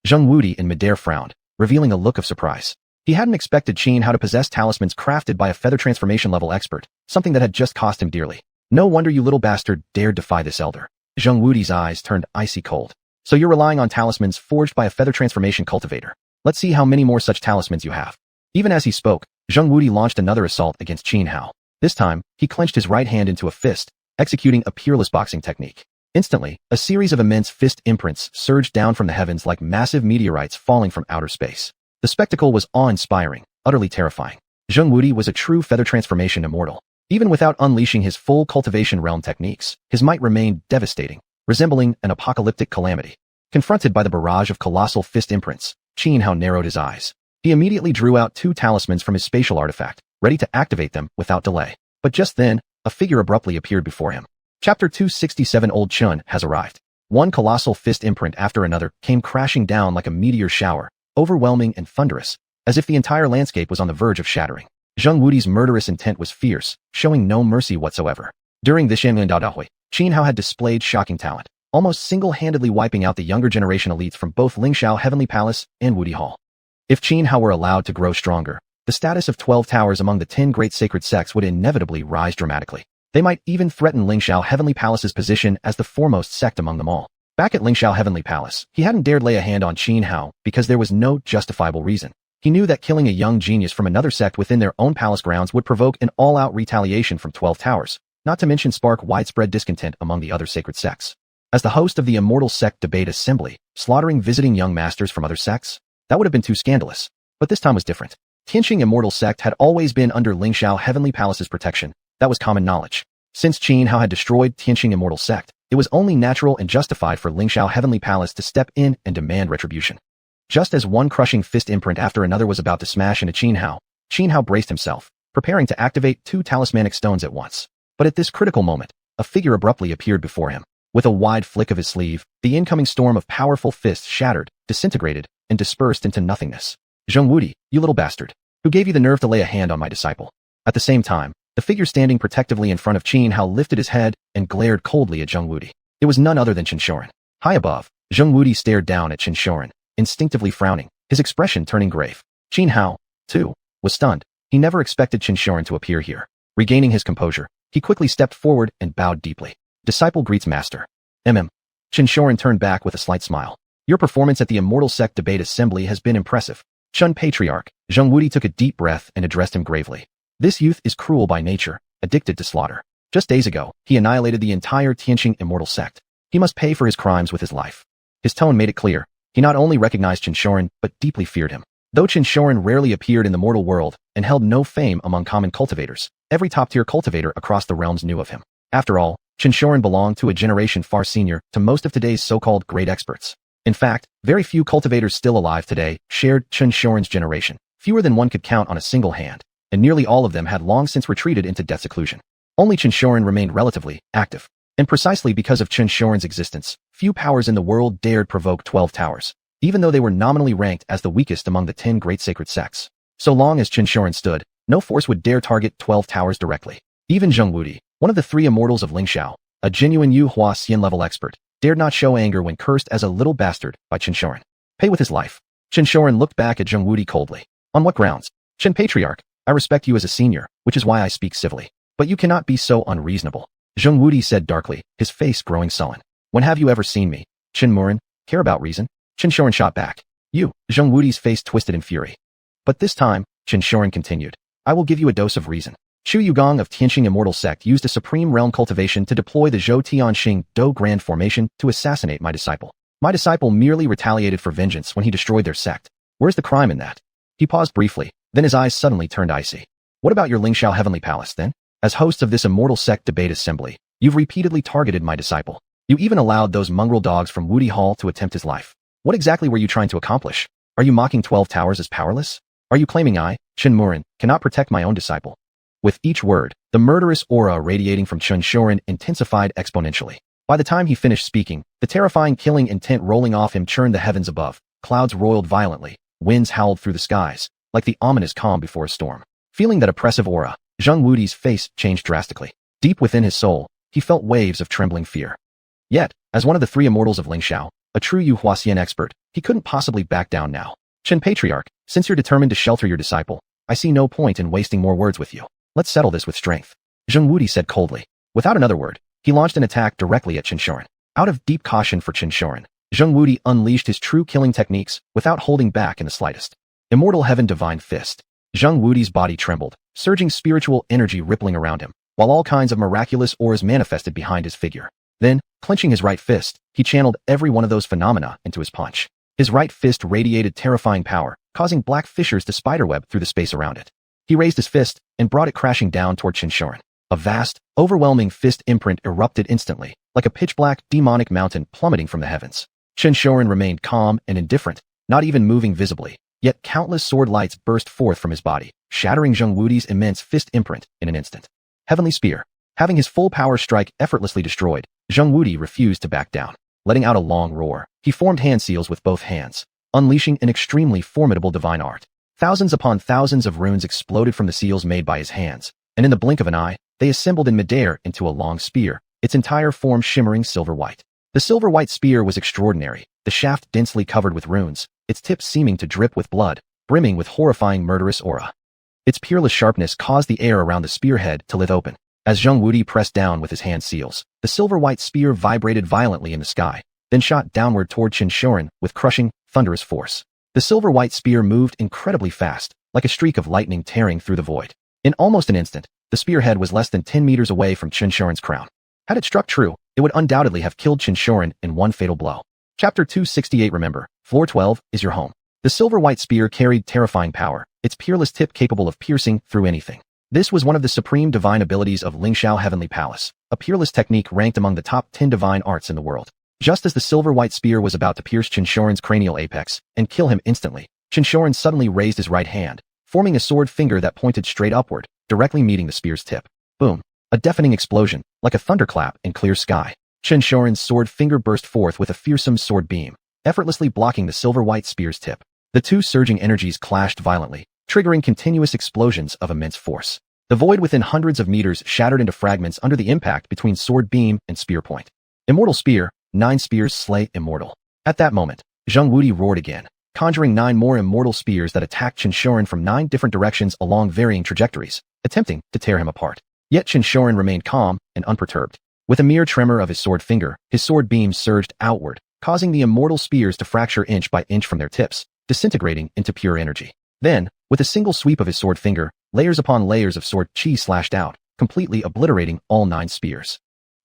Zheng Wudi in midair frowned, revealing a look of surprise. He hadn't expected Xianhao to possess talismans crafted by a feather transformation level expert, something that had just cost him dearly. No wonder you little bastard dared defy this elder. Zheng Wudi's eyes turned icy cold. So you're relying on talismans forged by a feather transformation cultivator. Let's see how many more such talismans you have. Even as he spoke, Zheng Wudi launched another assault against Xianhao. This time, he clenched his right hand into a fist, executing a peerless boxing technique. Instantly, a series of immense fist imprints surged down from the heavens like massive meteorites falling from outer space. The spectacle was awe-inspiring, utterly terrifying. Zheng Wudi was a true feather transformation immortal. Even without unleashing his full cultivation realm techniques, his might remained devastating, resembling an apocalyptic calamity. Confronted by the barrage of colossal fist imprints, Xianhao narrowed his eyes. He immediately drew out 2 talismans from his spatial artifact, ready to activate them without delay. But just then, a figure abruptly appeared before him. Chapter 267 Old Chun has arrived. One colossal fist imprint after another came crashing down like a meteor shower, overwhelming and thunderous, as if the entire landscape was on the verge of shattering. Zheng Wudi's murderous intent was fierce, showing no mercy whatsoever. During this Xianxia Daodahui, Xianhao had displayed shocking talent, almost single-handedly wiping out the younger generation elites from both Lingxiao Heavenly Palace and Wudi Hall. If Xianhao were allowed to grow stronger, the status of 12 towers among the 10 great sacred sects would inevitably rise dramatically. They might even threaten Lingxiao Heavenly Palace's position as the foremost sect among them all. Back at Lingxiao Heavenly Palace, he hadn't dared lay a hand on Xianhao because there was no justifiable reason. He knew that killing a young genius from another sect within their own palace grounds would provoke an all-out retaliation from 12 towers, not to mention spark widespread discontent among the other sacred sects. As the host of the Immortal Sect Debate Assembly, slaughtering visiting young masters from other sects? That would have been too scandalous. But this time was different. Tianqing Immortal Sect had always been under Lingxiao Heavenly Palace's protection. That was common knowledge. Since Xianhao had destroyed Tianqing Immortal Sect, it was only natural and justified for Lingxiao Heavenly Palace to step in and demand retribution. Just as one crushing fist imprint after another was about to smash into Xianhao braced himself, preparing to activate 2 talismanic stones at once. But at this critical moment, a figure abruptly appeared before him. With a wide flick of his sleeve, the incoming storm of powerful fists shattered, disintegrated, and dispersed into nothingness. Zheng Wudi, you little bastard. Who gave you the nerve to lay a hand on my disciple? At the same time, the figure standing protectively in front of Xianhao lifted his head and glared coldly at Zheng Wudi. It was none other than xiuxian. High above, Zheng Wudi stared down at xiuxian, instinctively frowning, his expression turning grave. Xianhao, too, was stunned. He never expected xiuxian to appear here. Regaining his composure, he quickly stepped forward and bowed deeply. Disciple greets master. Xiuxian turned back with a slight smile. Your performance at the Immortal Sect Debate Assembly has been impressive. Chun Patriarch, Zheng Wudi took a deep breath and addressed him gravely. This youth is cruel by nature, addicted to slaughter. Just days ago, he annihilated the entire Tianqing Immortal Sect. He must pay for his crimes with his life. His tone made it clear. He not only recognized xiuxian, but deeply feared him. Though xiuxian rarely appeared in the mortal world and held no fame among common cultivators, every top-tier cultivator across the realms knew of him. After all, xiuxian belonged to a generation far senior to most of today's so-called great experts. In fact, very few cultivators still alive today shared xiuxian's generation. Fewer than one could count on a single hand, and nearly all of them had long since retreated into death seclusion. Only xiuxian remained relatively active. And precisely because of xiuxian's existence, few powers in the world dared provoke 12 towers, even though they were nominally ranked as the weakest among the 10 great sacred sects. So long as xiuxian stood, no force would dare target 12 towers directly. Even Zheng Wudi, one of the 3 immortals of Lingxiao, a genuine xuanhuan level expert, dared not show anger when cursed as a little bastard by xiuxian. Pay with his life. Xiuxian looked back at Zheng Wudi coldly. On what grounds? Chen Patriarch, I respect you as a senior, which is why I speak civilly. But you cannot be so unreasonable. Zheng Wudi said darkly, his face growing sullen. When have you ever seen me, Chen Murin, care about reason? Xiuxian shot back. You, Zheng Wudi's face twisted in fury. But this time, Xiuxian continued. I will give you a dose of reason. Xu Yugong of Tianqing Immortal Sect used a supreme realm cultivation to deploy the Zhou Tianxing Do Grand Formation to assassinate my disciple. My disciple merely retaliated for vengeance when he destroyed their sect. Where's the crime in that? He paused briefly, then his eyes suddenly turned icy. What about your Lingxiao Heavenly Palace, then? As hosts of this Immortal Sect Debate Assembly, you've repeatedly targeted my disciple. You even allowed those mongrel dogs from Wudi Hall to attempt his life. What exactly were you trying to accomplish? Are you mocking 12 towers as powerless? Are you claiming I, Chen Murin, cannot protect my own disciple? With each word, the murderous aura radiating from Xiuxian intensified exponentially. By the time he finished speaking, the terrifying killing intent rolling off him churned the heavens above. Clouds roiled violently, winds howled through the skies, like the ominous calm before a storm. Feeling that oppressive aura, Zheng Wudi's face changed drastically. Deep within his soul, he felt waves of trembling fear. Yet, as one of the 3 immortals of Lingxiao, a true xuanhuan expert, he couldn't possibly back down now. Chen Patriarch, since you're determined to shelter your disciple, I see no point in wasting more words with you. Let's settle this with strength. Zheng Wudi said coldly. Without another word, he launched an attack directly at Xiuxian. Out of deep caution for Xiuxian, Zheng Wudi unleashed his true killing techniques without holding back in the slightest. Immortal Heaven Divine Fist. Zheng Wudi's body trembled, surging spiritual energy rippling around him, while all kinds of miraculous auras manifested behind his figure. Then, clenching his right fist, he channeled every one of those phenomena into his punch. His right fist radiated terrifying power, causing black fissures to spiderweb through the space around it. He raised his fist and brought it crashing down toward xiuxian. A vast, overwhelming fist imprint erupted instantly, like a pitch-black, demonic mountain plummeting from the heavens. xiuxian remained calm and indifferent, not even moving visibly, yet countless sword lights burst forth from his body, shattering Zheng Wudi's immense fist imprint in an instant. Heavenly Spear. Having his full power strike effortlessly destroyed, Zheng Wudi refused to back down. Letting out a long roar, he formed hand seals with both hands, unleashing an extremely formidable divine art. Thousands upon thousands of runes exploded from the seals made by his hands, and in the blink of an eye, they assembled in midair into a long spear, its entire form shimmering silver-white. The silver-white spear was extraordinary, the shaft densely covered with runes, its tips seeming to drip with blood, brimming with horrifying murderous aura. Its peerless sharpness caused the air around the spearhead to lift open. As Zheng Wudi pressed down with his hand seals, the silver-white spear vibrated violently in the sky, then shot downward toward xiuxian with crushing, thunderous force. The silver-white spear moved incredibly fast, like a streak of lightning tearing through the void. In almost an instant, the spearhead was less than 10 meters away from xiuxian's crown. Had it struck true, it would undoubtedly have killed xiuxian in one fatal blow. Chapter 268. Remember, floor 12 is your home. The silver-white spear carried terrifying power, its peerless tip capable of piercing through anything. This was one of the supreme divine abilities of Lingxiao Heavenly Palace, a peerless technique ranked among the top 10 divine arts in the world. Just as the silver-white spear was about to pierce xiuxian's cranial apex and kill him instantly, xiuxian suddenly raised his right hand, forming a sword finger that pointed straight upward, directly meeting the spear's tip. Boom! A deafening explosion, like a thunderclap in clear sky. xiuxian's sword finger burst forth with a fearsome sword beam, effortlessly blocking the silver-white spear's tip. The two surging energies clashed violently, triggering continuous explosions of immense force. The void within hundreds of meters shattered into fragments under the impact between sword beam and spear point. Immortal spear, 9 spears slay immortal. At that moment, Zheng Wudi roared again, conjuring 9 more immortal spears that attacked xiuxian from 9 different directions along varying trajectories, attempting to tear him apart. Yet xiuxian remained calm and unperturbed. With a mere tremor of his sword finger, his sword beam surged outward, causing the immortal spears to fracture inch by inch from their tips, disintegrating into pure energy. Then, with a single sweep of his sword finger, layers upon layers of sword chi slashed out, completely obliterating all 9 spears.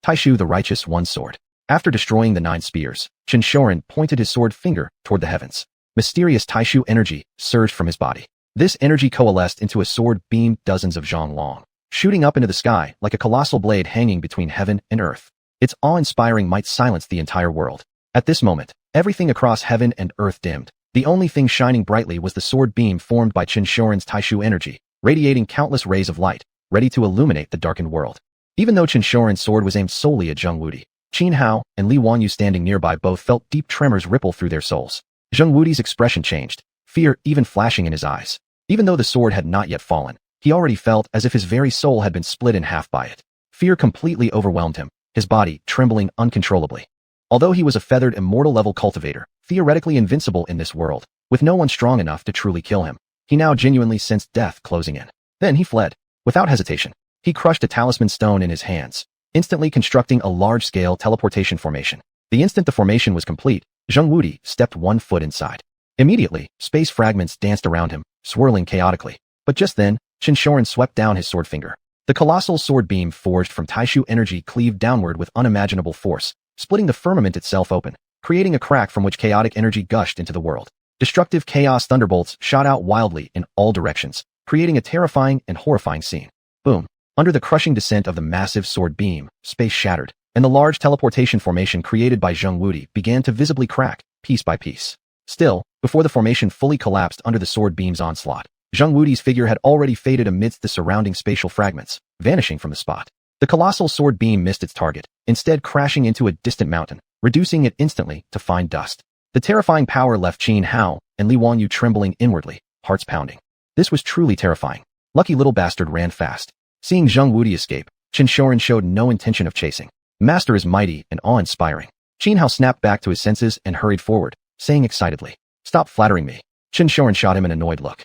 Taishu the Righteous One Sword. After destroying the 9 spears, xiuxian pointed his sword finger toward the heavens. Mysterious Taishu energy surged from his body. This energy coalesced into a sword beam dozens of zhang long, shooting up into the sky like a colossal blade hanging between heaven and earth. Its awe-inspiring might silenced the entire world. At this moment, everything across heaven and earth dimmed. The only thing shining brightly was the sword beam formed by xiuxian's Taishu energy, radiating countless rays of light, ready to illuminate the darkened world. Even though xiuxian's sword was aimed solely at Zheng Wudi, Qin Hao and Li Wanyu standing nearby both felt deep tremors ripple through their souls. Zheng Wudi's expression changed, fear even flashing in his eyes. Even though the sword had not yet fallen, he already felt as if his very soul had been split in half by it. Fear completely overwhelmed him, his body trembling uncontrollably. Although he was a feathered immortal-level cultivator, theoretically invincible in this world, with no one strong enough to truly kill him, he now genuinely sensed death closing in. Then he fled. Without hesitation, he crushed a talisman stone in his hands, instantly constructing a large-scale teleportation formation. The instant the formation was complete, Zheng Wudi stepped 1 foot inside. Immediately, space fragments danced around him, swirling chaotically. But just then, xiuxian swept down his sword finger. The colossal sword beam forged from Taishu energy cleaved downward with unimaginable force, splitting the firmament itself open, creating a crack from which chaotic energy gushed into the world. Destructive chaos thunderbolts shot out wildly in all directions, creating a terrifying and horrifying scene. Boom! Under the crushing descent of the massive sword beam, space shattered, and the large teleportation formation created by Zheng Wudi began to visibly crack, piece by piece. Still, before the formation fully collapsed under the sword beam's onslaught, Zheng Wudi's figure had already faded amidst the surrounding spatial fragments, vanishing from the spot. The colossal sword beam missed its target, instead crashing into a distant mountain, reducing it instantly to fine dust. The terrifying power left Qin Hao and Li Wanyu trembling inwardly, hearts pounding. This was truly terrifying. Lucky little bastard ran fast. Seeing Zheng Wudi escape, xiuxian showed no intention of chasing. Master is mighty and awe-inspiring. Qin Hao snapped back to his senses and hurried forward, saying excitedly, "Stop flattering me." xiuxian shot him an annoyed look.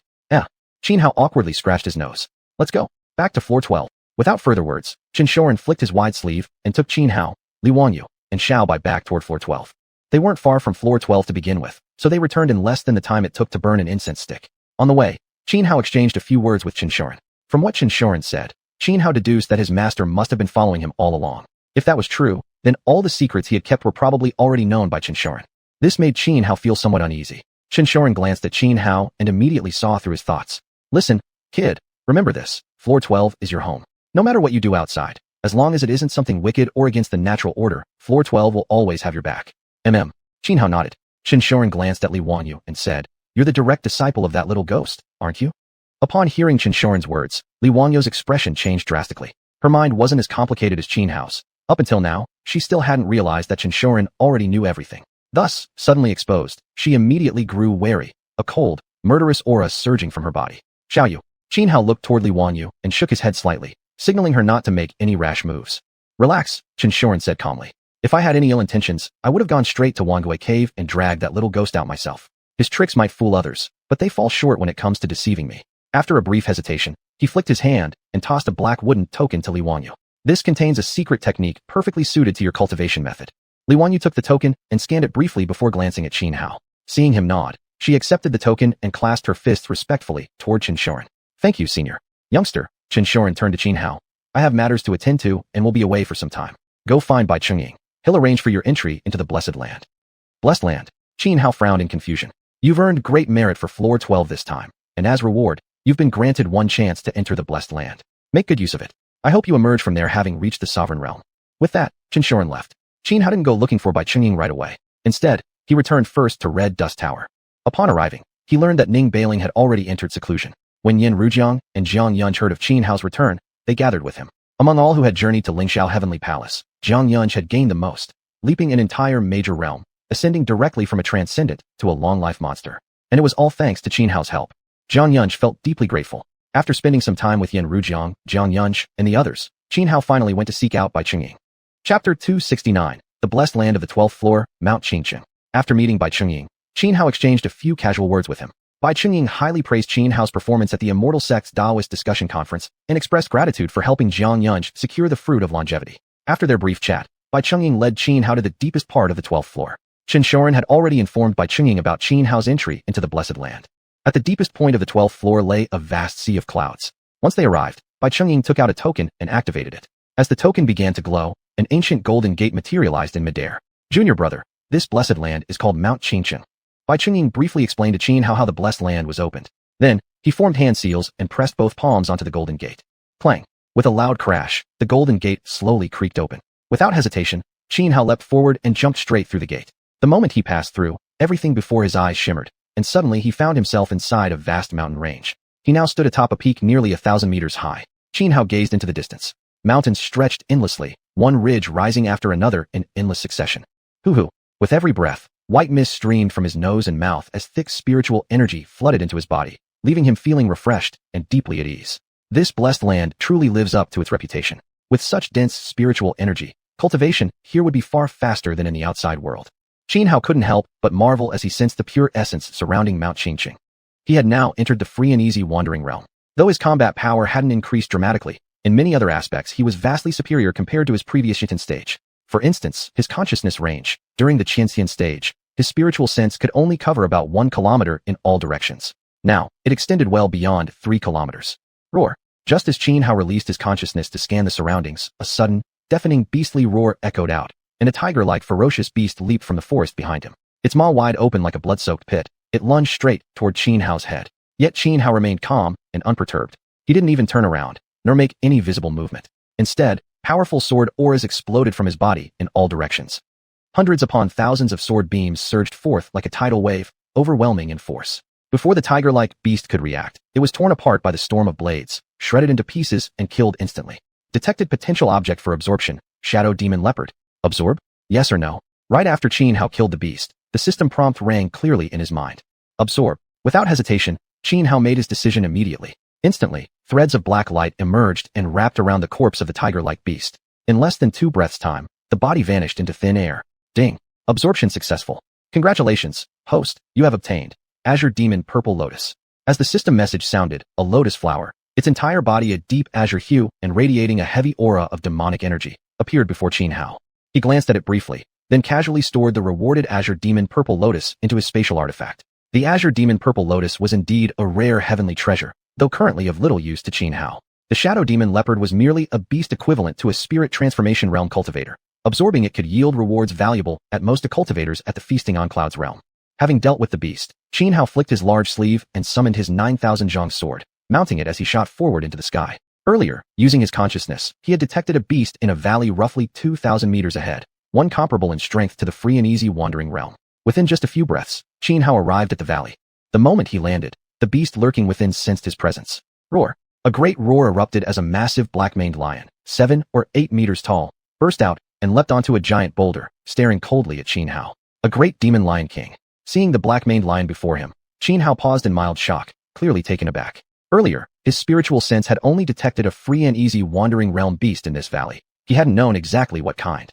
Qin Hao awkwardly scratched his nose. "Let's go. Back to floor 12. Without further words, xiuxian flicked his wide sleeve and took Qin Hao, Li Wanyu, and Xiao Bai back toward floor 12. They weren't far from floor 12 to begin with, so they returned in less than the time it took to burn an incense stick. On the way, Qin Hao exchanged a few words with xiuxian. From what xiuxian said, Qin Hao deduced that his master must have been following him all along. If that was true, then all the secrets he had kept were probably already known by xiuxian. This made Qin Hao feel somewhat uneasy. xiuxian glanced at Qin Hao and immediately saw through his thoughts. "Listen, kid, Remember this, floor 12 is your home. No matter what you do outside, as long as it isn't something wicked or against the natural order, floor 12 will always have your back. Xianhao nodded. Xianxia glanced at Li Wanyu and said, "You're the direct disciple of that little ghost, aren't you?" Upon hearing Xianxia's words, Li Wanyu's expression changed drastically. Her mind wasn't as complicated as Xianhao's. Up until now, she still hadn't realized that Xianxia already knew everything. Thus, suddenly exposed, she immediately grew wary, a cold, murderous aura surging from her body. Xiaoyu. Xianhao looked toward Li Wanyu and shook his head slightly, signaling her not to make any rash moves. "Relax," Xianxia said calmly. "If I had any ill intentions, I would have gone straight to Wangui Cave and dragged that little ghost out myself. His tricks might fool others, but they fall short when it comes to deceiving me." After a brief hesitation, he flicked his hand and tossed a black wooden token to Li Wanyu. "This contains a secret technique perfectly suited to your cultivation method." Li Wanyu took the token and scanned it briefly before glancing at Xianhao. Seeing him nod, she accepted the token and clasped her fists respectfully toward Xianxia. "Thank you, senior." "Youngster," Xianxia turned to Xianhao. "I have matters to attend to and will be away for some time. Go find Bai Chungying. He'll arrange for your entry into the Blessed Land." "Blessed Land?" Xianhao frowned in confusion. "You've earned great merit for floor 12 this time, and as reward, you've been granted one chance to enter the Blessed Land. Make good use of it. I hope you emerge from there having reached the Sovereign Realm." With that, Xianxia left. Xianhao didn't go looking for Bai Chungying right away. Instead, he returned first to Red Dust Tower. Upon arriving, he learned that Ning Bailing had already entered seclusion. When Yin Rujiang and Jiang Yunj heard of Xianhao's return, they gathered with him. Among all who had journeyed to Lingxiao Heavenly Palace, Jiang Yunj had gained the most, leaping an entire major realm, ascending directly from a transcendent to a long-life monster. And it was all thanks to Xianhao's help. Jiang Yunj felt deeply grateful. After spending some time with Yin Rujiang, Jiang Yunj, and the others, Xianhao finally went to seek out Bai Chungying. Chapter 269, The Blessed Land of the 12th Floor, Mount Xianxia. After meeting Bai Chungying, Xianhao exchanged a few casual words with him. Bai Chungying highly praised Xianhao's performance at the Immortal Sect's Taoist discussion conference and expressed gratitude for helping Jiang Yunj secure the fruit of longevity. After their brief chat, Bai Chungying led Xianhao to the deepest part of the 12th floor. Xianxia had already informed Bai Chungying about Xianhao's entry into the Blessed Land. At the deepest point of the 12th floor lay a vast sea of clouds. Once they arrived, Bai Chungying took out a token and activated it. As the token began to glow, an ancient golden gate materialized in midair. "Junior brother, this Blessed Land is called Mount Xianxia." Bai Chungying briefly explained to Xianhao how the Blessed Land was opened. Then, he formed hand seals and pressed both palms onto the golden gate. Clang! With a loud crash, the golden gate slowly creaked open. Without hesitation, Xianhao leapt forward and jumped straight through the gate. The moment he passed through, everything before his eyes shimmered, and suddenly he found himself inside a vast mountain range. He now stood atop a peak nearly 1,000 meters high. Xianhao gazed into the distance. Mountains stretched endlessly, one ridge rising after another in endless succession. Hoo-hoo! With every breath, white mist streamed from his nose and mouth as thick spiritual energy flooded into his body, leaving him feeling refreshed and deeply at ease. This blessed land truly lives up to its reputation. With such dense spiritual energy, cultivation here would be far faster than in the outside world. Xianhao couldn't help but marvel as he sensed the pure essence surrounding Mount Xianxia. He had now entered the free and easy wandering realm. Though his combat power hadn't increased dramatically, in many other aspects he was vastly superior compared to his previous Xianxia stage. For instance, his consciousness range. During the xianxian stage, his spiritual sense could only cover about 1 kilometer in all directions. Now, it extended well beyond 3 kilometers. Roar! Just as Xianhao released his consciousness to scan the surroundings, a sudden, deafening beastly roar echoed out, and a tiger-like ferocious beast leaped from the forest behind him. Its maw wide open like a blood-soaked pit, it lunged straight toward Xianhao's head. Yet Xianhao remained calm and unperturbed. He didn't even turn around, nor make any visible movement. Instead, powerful sword auras exploded from his body in all directions. Hundreds upon thousands of sword beams surged forth like a tidal wave, overwhelming in force. Before the tiger-like beast could react, it was torn apart by the storm of blades, shredded into pieces, and killed instantly. Detected potential object for absorption, Shadow Demon Leopard. Absorb? Yes or no? Right after Xianhao killed the beast, the system prompt rang clearly in his mind. Absorb. Without hesitation, Xianhao made his decision immediately. Instantly, threads of black light emerged and wrapped around the corpse of the tiger-like beast. In less than 2 breaths' time, the body vanished into thin air. Ding! Absorption successful. Congratulations, host, you have obtained Azure Demon Purple Lotus. As the system message sounded, a lotus flower, its entire body a deep azure hue and radiating a heavy aura of demonic energy, appeared before Xianhao. He glanced at it briefly, then casually stored the rewarded Azure Demon Purple Lotus into his spatial artifact. The Azure Demon Purple Lotus was indeed a rare heavenly treasure, though currently of little use to Xianhao. The Shadow Demon Leopard was merely a beast equivalent to a spirit transformation realm cultivator. Absorbing it could yield rewards valuable at most to cultivators at the Feasting on Clouds realm. Having dealt with the beast, Xianhao flicked his large sleeve and summoned his 9,000 zhang sword. mounting it as he shot forward into the sky. Earlier, using his consciousness, he had detected a beast in a valley roughly 2,000 meters ahead, one comparable in strength to the free and easy wandering realm. Within just a few breaths, Xianhao arrived at the valley. The moment he landed, the beast lurking within sensed his presence. Roar! A great roar erupted as a massive black-maned lion, 7 or 8 meters tall, burst out and leapt onto a giant boulder, staring coldly at Xianhao. A great demon lion king. Seeing the black-maned lion before him, Xianhao paused in mild shock, clearly taken aback. Earlier, his spiritual sense had only detected a free and easy wandering realm beast in this valley. He hadn't known exactly what kind.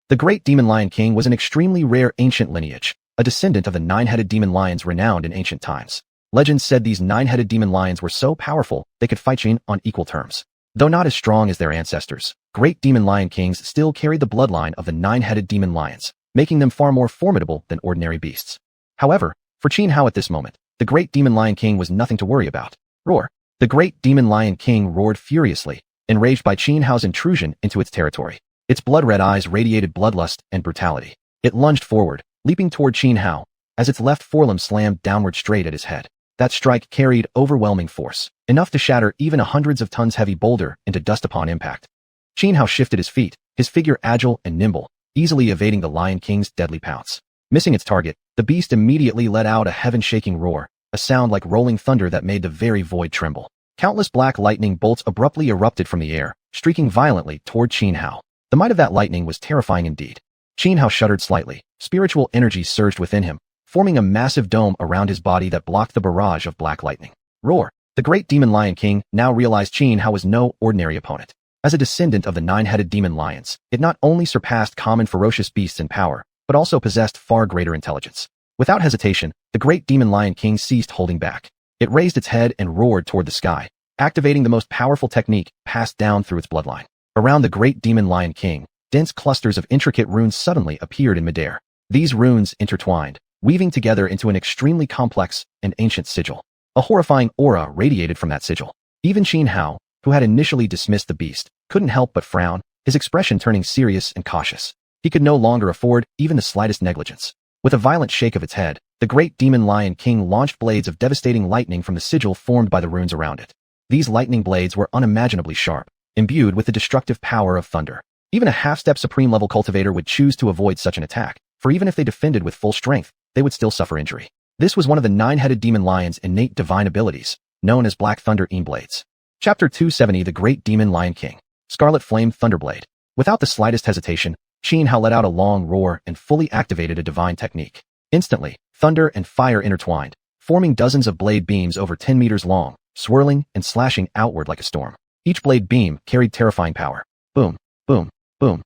The great demon lion king was an extremely rare ancient lineage, a descendant of the 9-headed demon lions renowned in ancient times. Legends said these 9-headed demon lions were so powerful they could fight Qin on equal terms. Though not as strong as their ancestors, great demon lion kings still carried the bloodline of the 9-headed demon lions, making them far more formidable than ordinary beasts. However, for Xianhao at this moment, the great demon lion king was nothing to worry about. Roar! The great demon lion king roared furiously, enraged by Xianhao's intrusion into its territory. Its blood-red eyes radiated bloodlust and brutality. It lunged forward, leaping toward Xianhao, as its left forelimb slammed downward straight at his head. That strike carried overwhelming force, enough to shatter even a hundreds of tons heavy boulder into dust upon impact. Xianhao shifted his feet, his figure agile and nimble, easily evading the Lion King's deadly pounce. Missing its target, the beast immediately let out a heaven-shaking roar, a sound like rolling thunder that made the very void tremble. Countless black lightning bolts abruptly erupted from the air, streaking violently toward Xianhao. The might of that lightning was terrifying indeed. Xianhao shuddered slightly. Spiritual energy surged within him, forming a massive dome around his body that blocked the barrage of black lightning. Roar! The great demon lion king now realized Xianhao was no ordinary opponent. As a descendant of the 9-headed demon lions, it not only surpassed common ferocious beasts in power, but also possessed far greater intelligence. Without hesitation, the great demon lion king ceased holding back. It raised its head and roared toward the sky, activating the most powerful technique passed down through its bloodline. Around the great demon lion king, dense clusters of intricate runes suddenly appeared in midair. These runes intertwined, weaving together into an extremely complex and ancient sigil. A horrifying aura radiated from that sigil. Even Xianhao, who had initially dismissed the beast, couldn't help but frown, his expression turning serious and cautious. He could no longer afford even the slightest negligence. With a violent shake of its head, the great demon lion king launched blades of devastating lightning from the sigil formed by the runes around it. These lightning blades were unimaginably sharp, imbued with the destructive power of thunder. Even a half-step supreme-level cultivator would choose to avoid such an attack, for even if they defended with full strength, they would still suffer injury. This was one of the 9-headed demon lion's innate divine abilities, known as Black Thunder Blades. Chapter 270 The Great Demon Lion King. Scarlet Flame Thunderblade. Without the slightest hesitation, Xianhao let out a long roar and fully activated a divine technique. Instantly, thunder and fire intertwined, forming dozens of blade beams over 10 meters long, swirling and slashing outward like a storm. Each blade beam carried terrifying power. Boom, boom, boom.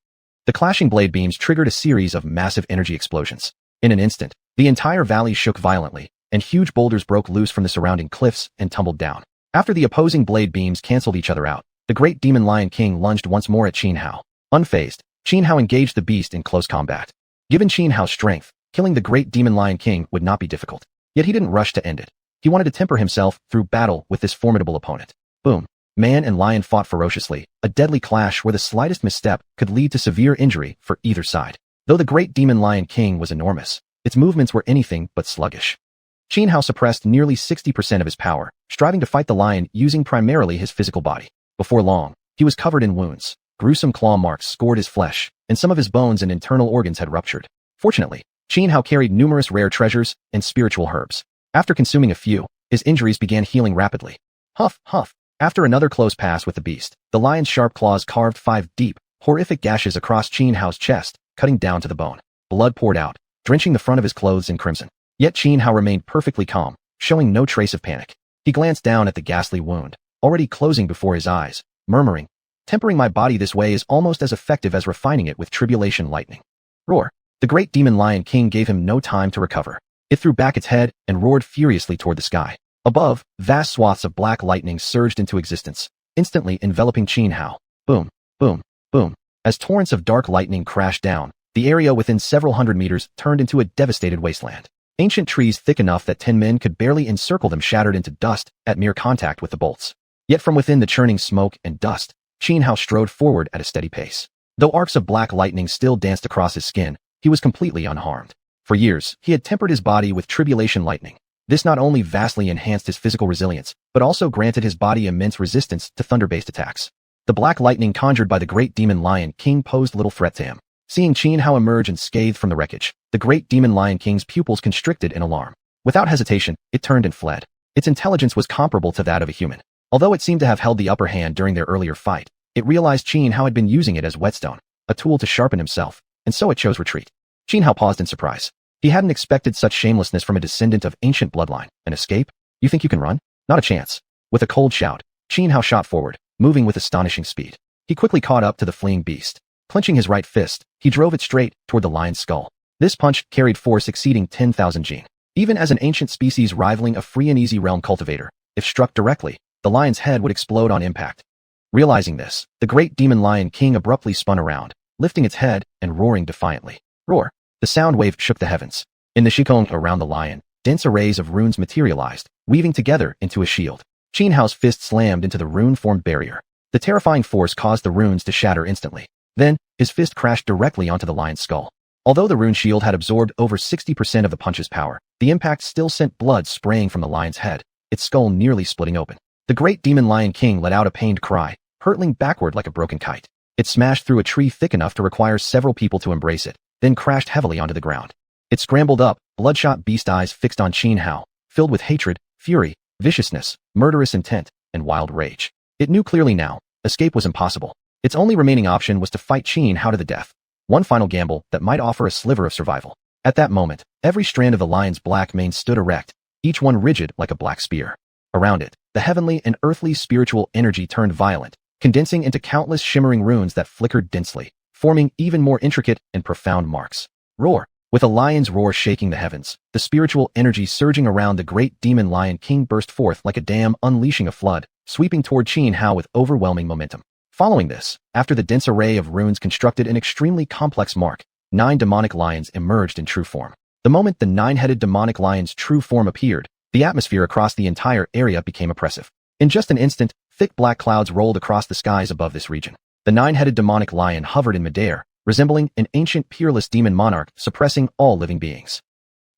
The clashing blade beams triggered a series of massive energy explosions. In an instant, the entire valley shook violently, and huge boulders broke loose from the surrounding cliffs and tumbled down. After the opposing blade beams canceled each other out, the great demon lion king lunged once more at Xianhao. Unfazed, Xianhao engaged the beast in close combat. Given Xianhao's strength, killing the great demon lion king would not be difficult. Yet he didn't rush to end it. He wanted to temper himself through battle with this formidable opponent. Boom. Man and lion fought ferociously, a deadly clash where the slightest misstep could lead to severe injury for either side. Though the great demon lion king was enormous, its movements were anything but sluggish. Xianhao suppressed nearly 60% of his power, striving to fight the lion using primarily his physical body. Before long, he was covered in wounds. Gruesome claw marks scored his flesh, and some of his bones and internal organs had ruptured. Fortunately, Xianhao carried numerous rare treasures and spiritual herbs. After consuming a few, his injuries began healing rapidly. Huff, huff. After another close pass with the beast, the lion's sharp claws carved 5 deep, horrific gashes across Xianhao's chest, cutting down to the bone. Blood poured out, drenching the front of his clothes in crimson. Yet Xianhao remained perfectly calm, showing no trace of panic. He glanced down at the ghastly wound, already closing before his eyes, murmuring, "Tempering my body this way is almost as effective as refining it with tribulation lightning." Roar! The great demon lion king gave him no time to recover. It threw back its head and roared furiously toward the sky. Above, vast swaths of black lightning surged into existence, instantly enveloping Xianhao. Boom, boom, boom. As torrents of dark lightning crashed down, the area within several hundred meters turned into a devastated wasteland. Ancient trees thick enough that 10 men could barely encircle them shattered into dust at mere contact with the bolts. Yet from within the churning smoke and dust, Xianhao strode forward at a steady pace. Though arcs of black lightning still danced across his skin, he was completely unharmed. For years, he had tempered his body with tribulation lightning. This not only vastly enhanced his physical resilience, but also granted his body immense resistance to thunder-based attacks. The black lightning conjured by the great demon lion king posed little threat to him. Seeing Xianhao emerge unscathed from the wreckage, the great demon lion king's pupils constricted in alarm. Without hesitation, it turned and fled. Its intelligence was comparable to that of a human. Although it seemed to have held the upper hand during their earlier fight, it realized Xianhao had been using it as whetstone, a tool to sharpen himself, and so it chose retreat. Xianhao paused in surprise. He hadn't expected such shamelessness from a descendant of ancient bloodline. An escape? You think you can run? Not a chance. With a cold shout, Xianhao shot forward, moving with astonishing speed. He quickly caught up to the fleeing beast. Clenching his right fist, he drove it straight toward the lion's skull. This punch carried force exceeding 10,000 jin. Even as an ancient species rivaling a free and easy realm cultivator, if struck directly, the lion's head would explode on impact. Realizing this, the great demon lion king abruptly spun around, lifting its head and roaring defiantly. Roar! The sound wave shook the heavens. In the xiuxian around the lion, dense arrays of runes materialized, weaving together into a shield. Xianhao's fist slammed into the rune-formed barrier. The terrifying force caused the runes to shatter instantly. Then, his fist crashed directly onto the lion's skull. Although the rune shield had absorbed over 60% of the punch's power, the impact still sent blood spraying from the lion's head, its skull nearly splitting open. The great demon lion king let out a pained cry, hurtling backward like a broken kite. It smashed through a tree thick enough to require several people to embrace it, then crashed heavily onto the ground. It scrambled up, bloodshot beast eyes fixed on Xianhao, filled with hatred, fury, viciousness, murderous intent, and wild rage. It knew clearly now, escape was impossible. Its only remaining option was to fight Xianhao to the death. One final gamble that might offer a sliver of survival. At that moment, every strand of the lion's black mane stood erect, each one rigid like a black spear. Around it, the heavenly and earthly spiritual energy turned violent, condensing into countless shimmering runes that flickered densely, forming even more intricate and profound marks. Roar! With a lion's roar shaking the heavens, the spiritual energy surging around the great demon lion king burst forth like a dam unleashing a flood, sweeping toward Xianhao with overwhelming momentum. Following this, after the dense array of runes constructed an extremely complex mark, 9 demonic lions emerged in true form. The moment the 9-headed demonic lion's true form appeared, the atmosphere across the entire area became oppressive. In just an instant, thick black clouds rolled across the skies above this region. The 9-headed demonic lion hovered in midair, resembling an ancient peerless demon monarch suppressing all living beings.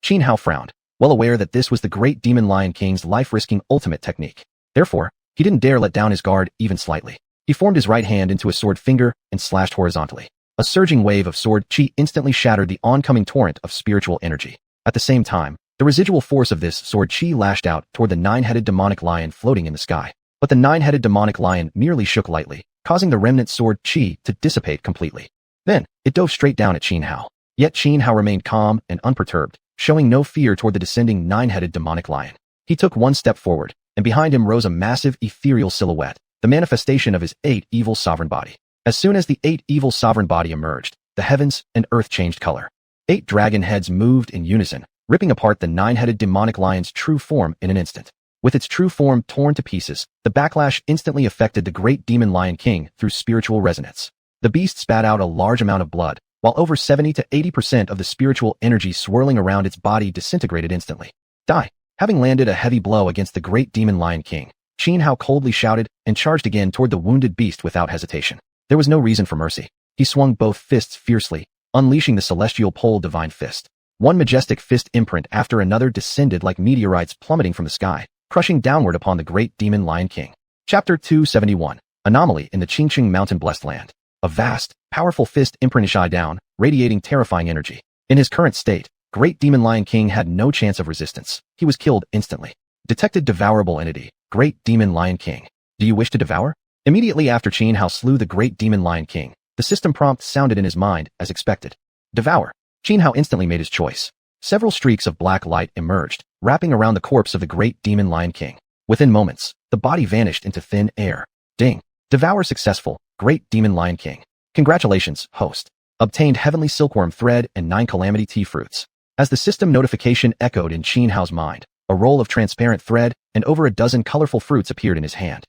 Xianhao frowned, well aware that this was the great demon lion king's life-risking ultimate technique. Therefore, he didn't dare let down his guard even slightly. He formed his right hand into a sword finger and slashed horizontally. A surging wave of sword chi instantly shattered the oncoming torrent of spiritual energy. At the same time, the residual force of this sword chi lashed out toward the 9-headed demonic lion floating in the sky. But the 9-headed demonic lion merely shook lightly, causing the remnant sword chi to dissipate completely. Then, it dove straight down at Xianhao. Yet Xianhao remained calm and unperturbed, showing no fear toward the descending 9-headed demonic lion. He took one step forward, and behind him rose a massive ethereal silhouette, the manifestation of his 8 evil sovereign body. As soon as the 8 evil sovereign body emerged, the heavens and earth changed color. 8 dragon heads moved in unison, ripping apart the 9-headed demonic lion's true form in an instant. With its true form torn to pieces, the backlash instantly affected the great demon lion king through spiritual resonance. The beast spat out a large amount of blood, while over 70 to 80% of the spiritual energy swirling around its body disintegrated instantly. Die! Having landed a heavy blow against the great demon lion king, Xianhao coldly shouted and charged again toward the wounded beast without hesitation. There was no reason for mercy. He swung both fists fiercely, unleashing the celestial pole divine fist. One majestic fist imprint after another descended like meteorites plummeting from the sky, crushing downward upon the great demon lion king. Chapter 271. Anomaly in the Qingqing Mountain Blessed Land. A vast, powerful fist imprint shy down, radiating terrifying energy. In his current state, great demon lion king had no chance of resistance. He was killed instantly. Detected devourable entity. Great demon lion king. Do you wish to devour? Immediately after Xianhao slew the great demon lion king, the system prompt sounded in his mind as expected. Devour. Xianhao instantly made his choice. Several streaks of black light emerged, wrapping around the corpse of the great demon lion king. Within moments, the body vanished into thin air. Ding. Devour successful, great demon lion king. Congratulations, host. Obtained heavenly silkworm thread and 9 calamity tea fruits. As the system notification echoed in Xianhao's mind, a roll of transparent thread and over a dozen colorful fruits appeared in his hand.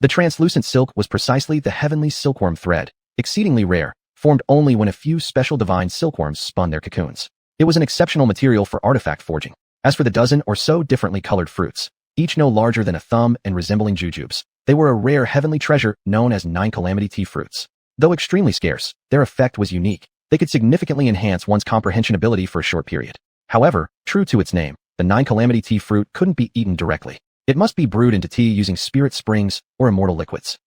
The translucent silk was precisely the heavenly silkworm thread, exceedingly rare, formed only when a few special divine silkworms spun their cocoons. It was an exceptional material for artifact forging. As for the dozen or so differently colored fruits, each no larger than a thumb and resembling jujubes, they were a rare heavenly treasure known as 9 calamity tea fruits. Though extremely scarce, their effect was unique. They could significantly enhance one's comprehension ability for a short period. However, true to its name, the 9 calamity tea fruit couldn't be eaten directly. It must be brewed into tea using spirit springs or immortal liquids.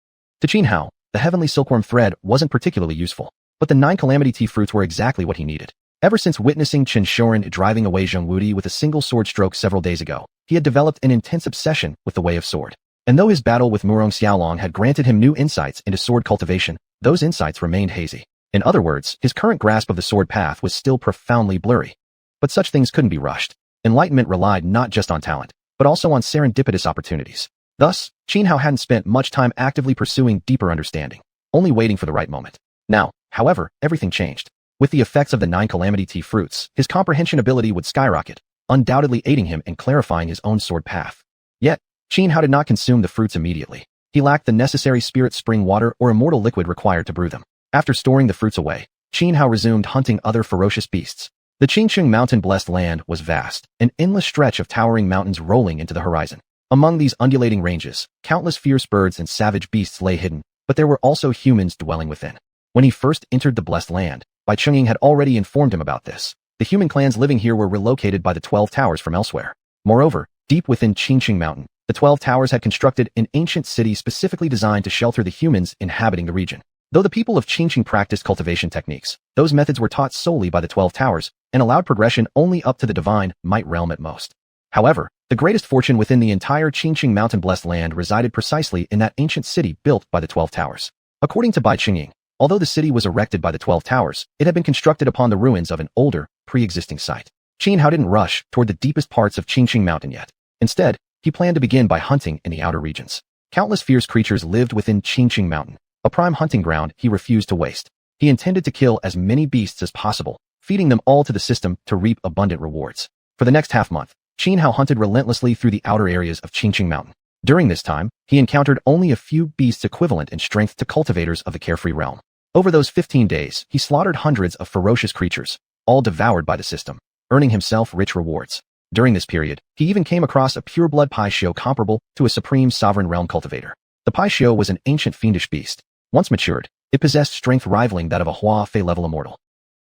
To Xianhao, the heavenly silkworm thread wasn't particularly useful, but the 9 calamity tea fruits were exactly what he needed. Ever since witnessing xiuxian driving away Zhongwudi with a single sword stroke several days ago, he had developed an intense obsession with the way of sword. And though his battle with Murong Xiaolong had granted him new insights into sword cultivation, those insights remained hazy. In other words, his current grasp of the sword path was still profoundly blurry. But such things couldn't be rushed. Enlightenment relied not just on talent, but also on serendipitous opportunities. Thus, Xianhao hadn't spent much time actively pursuing deeper understanding, only waiting for the right moment. Now, however, everything changed. With the effects of the 9 calamity tea fruits, his comprehension ability would skyrocket, undoubtedly aiding him in clarifying his own sword path. Yet, Xianhao did not consume the fruits immediately. He lacked the necessary spirit spring water or immortal liquid required to brew them. After storing the fruits away, Xianhao resumed hunting other ferocious beasts. The Xianxia mountain-blessed land was vast, an endless stretch of towering mountains rolling into the horizon. Among these undulating ranges, countless fierce birds and savage beasts lay hidden, but there were also humans dwelling within. When he first entered the blessed land, Bai Chungying had already informed him about this. The human clans living here were relocated by the 12 towers from elsewhere. Moreover, deep within Xianxia Mountain, the 12 towers had constructed an ancient city specifically designed to shelter the humans inhabiting the region. Though the people of Xianxia practiced cultivation techniques, those methods were taught solely by the 12 towers and allowed progression only up to the divine might realm at most. However, the greatest fortune within the entire Xianxia mountain-blessed land resided precisely in that ancient city built by the 12 towers. According to Bai Chungying, although the city was erected by the 12 towers, it had been constructed upon the ruins of an older, pre-existing site. Xianhao didn't rush toward the deepest parts of Xianxia Mountain yet. Instead, he planned to begin by hunting in the outer regions. Countless fierce creatures lived within Xianxia Mountain, a prime hunting ground he refused to waste. He intended to kill as many beasts as possible, feeding them all to the system to reap abundant rewards. For the next half-month, Xianhao hunted relentlessly through the outer areas of Xianxia Mountain. During this time, he encountered only a few beasts equivalent in strength to cultivators of the carefree realm. Over those 15 days, he slaughtered hundreds of ferocious creatures, all devoured by the system, earning himself rich rewards. During this period, he even came across a pure-blood xiu comparable to a supreme sovereign realm cultivator. The xiu was an ancient fiendish beast. Once matured, it possessed strength rivaling that of a Hua Fei level immortal.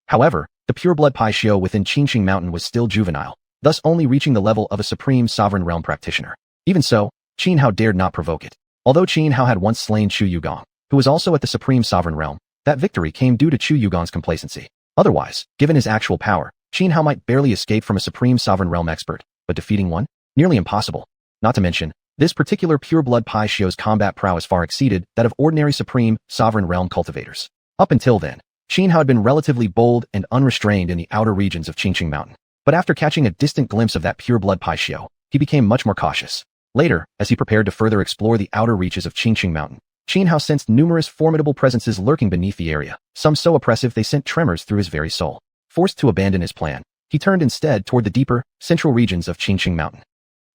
However, the pure-blood xiu within Xianxia Mountain was still juvenile, thus only reaching the level of a supreme sovereign realm practitioner. Even so, Xianhao dared not provoke it. Although Xianhao had once slain Chu Yugong, who was also at the supreme sovereign realm, that victory came due to Chu Yugong's complacency. Otherwise, given his actual power, Xianhao might barely escape from a supreme sovereign realm expert, but defeating one? Nearly impossible. Not to mention, this particular pure-blood xiu's combat prowess far exceeded that of ordinary supreme sovereign realm cultivators. Up until then, Xianhao had been relatively bold and unrestrained in the outer regions of Xianxia Mountain. But after catching a distant glimpse of that pure-blood xiu, he became much more cautious. Later, as he prepared to further explore the outer reaches of Xianxia Mountain, Xianhao sensed numerous formidable presences lurking beneath the area, some so oppressive they sent tremors through his very soul. Forced to abandon his plan, he turned instead toward the deeper, central regions of Xianxia Mountain.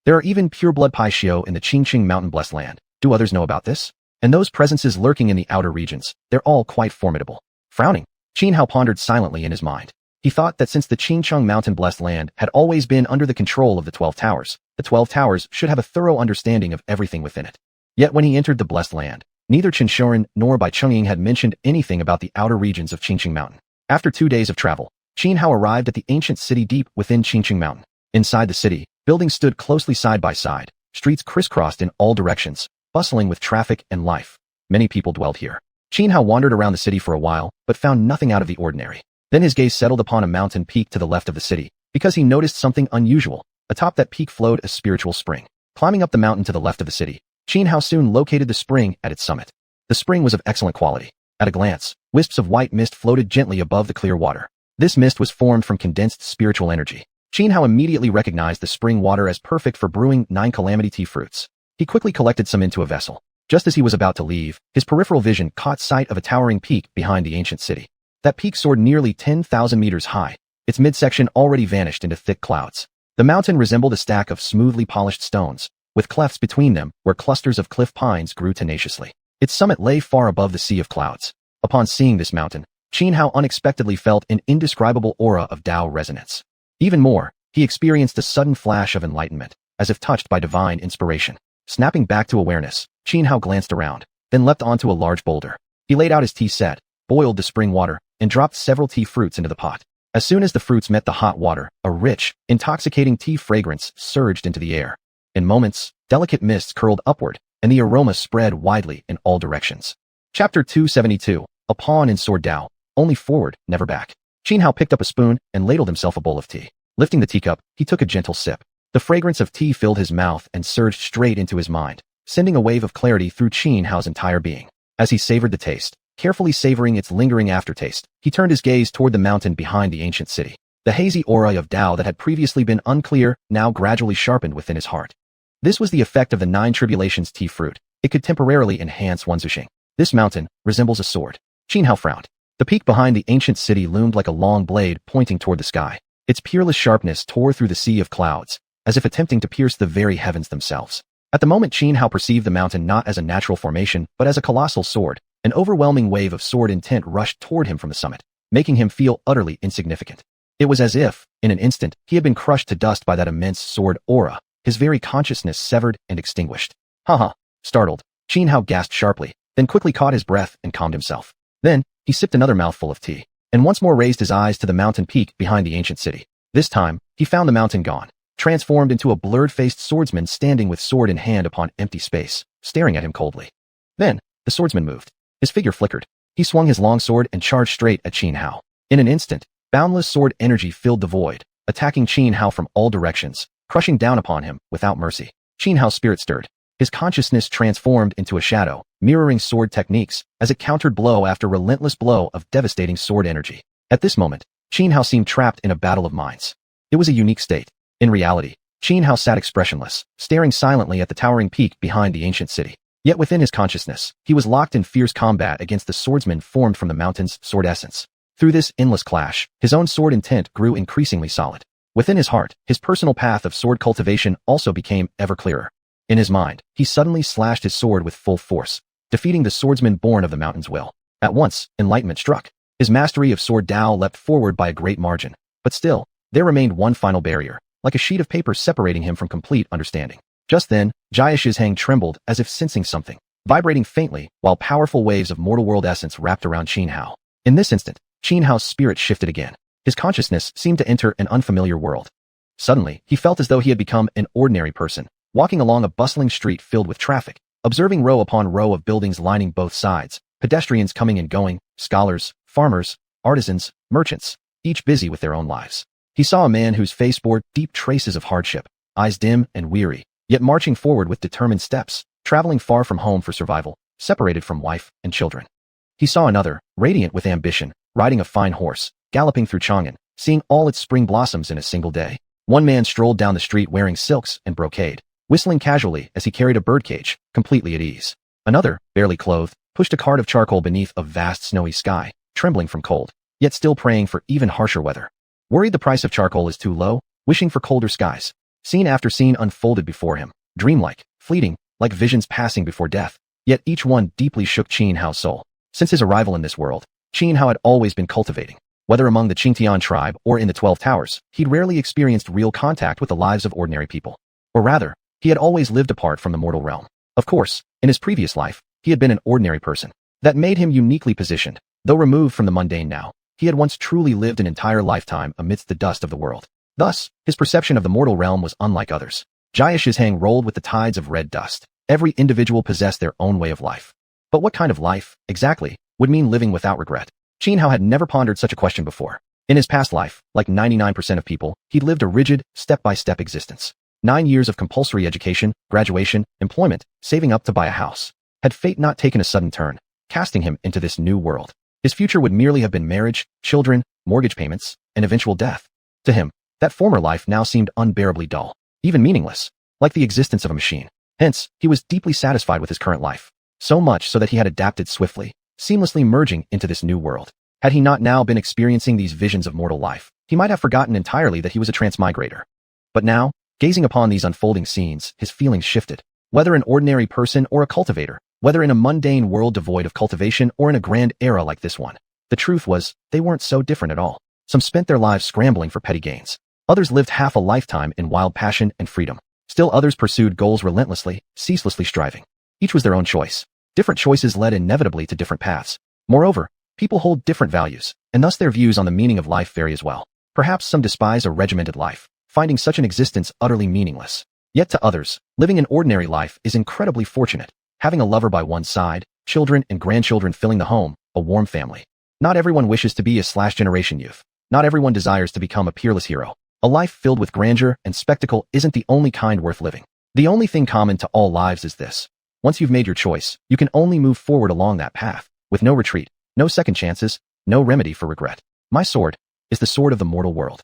There are even pure-blood xiu in the Xianxia Mountain-blessed land. Do others know about this? And those presences lurking in the outer regions, they're all quite formidable. Frowning, Xianhao pondered silently in his mind. He thought that since the Xianxia Mountain-blessed land had always been under the control of the 12 towers, the 12 towers should have a thorough understanding of everything within it. Yet when he entered the blessed land, neither xiuxian nor Bai Chungying had mentioned anything about the outer regions of Xianxia Mountain. After 2 days of travel, Xianhao arrived at the ancient city deep within Xianxia Mountain. Inside the city, buildings stood closely side by side, streets crisscrossed in all directions, bustling with traffic and life. Many people dwelled here. Xianhao wandered around the city for a while, but found nothing out of the ordinary. Then his gaze settled upon a mountain peak to the left of the city, because he noticed something unusual. Atop that peak flowed a spiritual spring. Climbing up the mountain to the left of the city, Xianhao soon located the spring at its summit. The spring was of excellent quality. At a glance, wisps of white mist floated gently above the clear water. This mist was formed from condensed spiritual energy. Xianhao immediately recognized the spring water as perfect for brewing 9 calamity tea fruits. He quickly collected some into a vessel. Just as he was about to leave, his peripheral vision caught sight of a towering peak behind the ancient city. That peak soared nearly 10,000 meters high. Its midsection already vanished into thick clouds. The mountain resembled a stack of smoothly polished stones, with clefts between them where clusters of cliff pines grew tenaciously. Its summit lay far above the sea of clouds. Upon seeing this mountain, Xianhao unexpectedly felt an indescribable aura of Tao resonance. Even more, he experienced a sudden flash of enlightenment, as if touched by divine inspiration. Snapping back to awareness, Xianhao glanced around, then leapt onto a large boulder. He laid out his tea set, boiled the spring water, and dropped several tea fruits into the pot. As soon as the fruits met the hot water, a rich, intoxicating tea fragrance surged into the air. In moments, delicate mists curled upward, and the aroma spread widely in all directions. Chapter 272, A Pawn in Sword Dao, Only Forward, Never Back. Xianhao picked up a spoon and ladled himself a bowl of tea. Lifting the teacup, he took a gentle sip. The fragrance of tea filled his mouth and surged straight into his mind, sending a wave of clarity through Xianhao's entire being. As he savored the taste, carefully savoring its lingering aftertaste, he turned his gaze toward the mountain behind the ancient city. The hazy aura of Dao that had previously been unclear now gradually sharpened within his heart. This was the effect of the 9 tribulations tea fruit. It could temporarily enhance one's xiuxian. This mountain resembles a sword. Xianhao frowned. The peak behind the ancient city loomed like a long blade pointing toward the sky. Its peerless sharpness tore through the sea of clouds, as if attempting to pierce the very heavens themselves. At the moment, Xianhao perceived the mountain not as a natural formation, but as a colossal sword. An overwhelming wave of sword intent rushed toward him from the summit, making him feel utterly insignificant. It was as if, in an instant, he had been crushed to dust by that immense sword aura, his very consciousness severed and extinguished. Haha. Startled, Xianhao gasped sharply, then quickly caught his breath and calmed himself. Then, he sipped another mouthful of tea, and once more raised his eyes to the mountain peak behind the ancient city. This time, he found the mountain gone, transformed into a blurred-faced swordsman standing with sword in hand upon empty space, staring at him coldly. Then, the swordsman moved. His figure flickered. He swung his long sword and charged straight at Xianhao. In an instant, boundless sword energy filled the void, attacking Xianhao from all directions, crushing down upon him without mercy. Xianhao's spirit stirred. His consciousness transformed into a shadow, mirroring sword techniques, as it countered blow after relentless blow of devastating sword energy. At this moment, Xianhao seemed trapped in a battle of minds. It was a unique state. In reality, Xianhao sat expressionless, staring silently at the towering peak behind the ancient city. Yet within his consciousness, he was locked in fierce combat against the swordsman formed from the mountain's sword essence. Through this endless clash, his own sword intent grew increasingly solid. Within his heart, his personal path of sword cultivation also became ever clearer. In his mind, he suddenly slashed his sword with full force, defeating the swordsman born of the mountain's will. At once, enlightenment struck. His mastery of sword Dao leapt forward by a great margin. But still, there remained one final barrier, like a sheet of paper separating him from complete understanding. Just then, xiuxian trembled as if sensing something, vibrating faintly while powerful waves of mortal world essence wrapped around Xianhao. In this instant, Xianhao's spirit shifted again. His consciousness seemed to enter an unfamiliar world. Suddenly, he felt as though he had become an ordinary person, walking along a bustling street filled with traffic, observing row upon row of buildings lining both sides, pedestrians coming and going, scholars, farmers, artisans, merchants, each busy with their own lives. He saw a man whose face bore deep traces of hardship, eyes dim and weary, yet marching forward with determined steps, traveling far from home for survival, separated from wife and children. He saw another, radiant with ambition, riding a fine horse, galloping through Chang'an, seeing all its spring blossoms in a single day. One man strolled down the street wearing silks and brocade, whistling casually as he carried a birdcage, completely at ease. Another, barely clothed, pushed a cart of charcoal beneath a vast snowy sky, trembling from cold, yet still praying for even harsher weather. Worried the price of charcoal is too low, wishing for colder skies. Scene after scene unfolded before him, dreamlike, fleeting, like visions passing before death. Yet each one deeply shook Xianhao's soul. Since his arrival in this world, Xianhao had always been cultivating. Whether among the Qingtian tribe or in the 12 Towers, he'd rarely experienced real contact with the lives of ordinary people. Or rather, he had always lived apart from the mortal realm. Of course, in his previous life, he had been an ordinary person. That made him uniquely positioned. Though removed from the mundane now, he had once truly lived an entire lifetime amidst the dust of the world. Thus, his perception of the mortal realm was unlike others. xiuxian rolled with the tides of red dust. Every individual possessed their own way of life. But what kind of life, exactly, would mean living without regret? Xianhao had never pondered such a question before. In his past life, like 99% of people, he'd lived a rigid, step-by-step existence. 9 years of compulsory education, graduation, employment, saving up to buy a house. Had fate not taken a sudden turn, casting him into this new world, his future would merely have been marriage, children, mortgage payments, and eventual death. To him, that former life now seemed unbearably dull, even meaningless, like the existence of a machine. Hence, he was deeply satisfied with his current life. So much so that he had adapted swiftly, seamlessly merging into this new world. Had he not now been experiencing these visions of mortal life, he might have forgotten entirely that he was a transmigrator. But now, gazing upon these unfolding scenes, his feelings shifted. Whether an ordinary person or a cultivator, whether in a mundane world devoid of cultivation or in a grand era like this one, the truth was, they weren't so different at all. Some spent their lives scrambling for petty gains. Others lived half a lifetime in wild passion and freedom. Still others pursued goals relentlessly, ceaselessly striving. Each was their own choice. Different choices led inevitably to different paths. Moreover, People hold different values, and thus their views on the meaning of life vary as well. Perhaps some despise a regimented life, finding such an existence utterly meaningless. Yet to others, living an ordinary life is incredibly fortunate, having a lover by one's side, children and grandchildren filling the home, a warm family. Not everyone wishes to be a /generation youth. Not everyone desires to become a peerless hero. A life filled with grandeur and spectacle isn't the only kind worth living. The only thing common to all lives is this. Once you've made your choice, you can only move forward along that path, with no retreat, no second chances, no remedy for regret. My sword is the sword of the mortal world.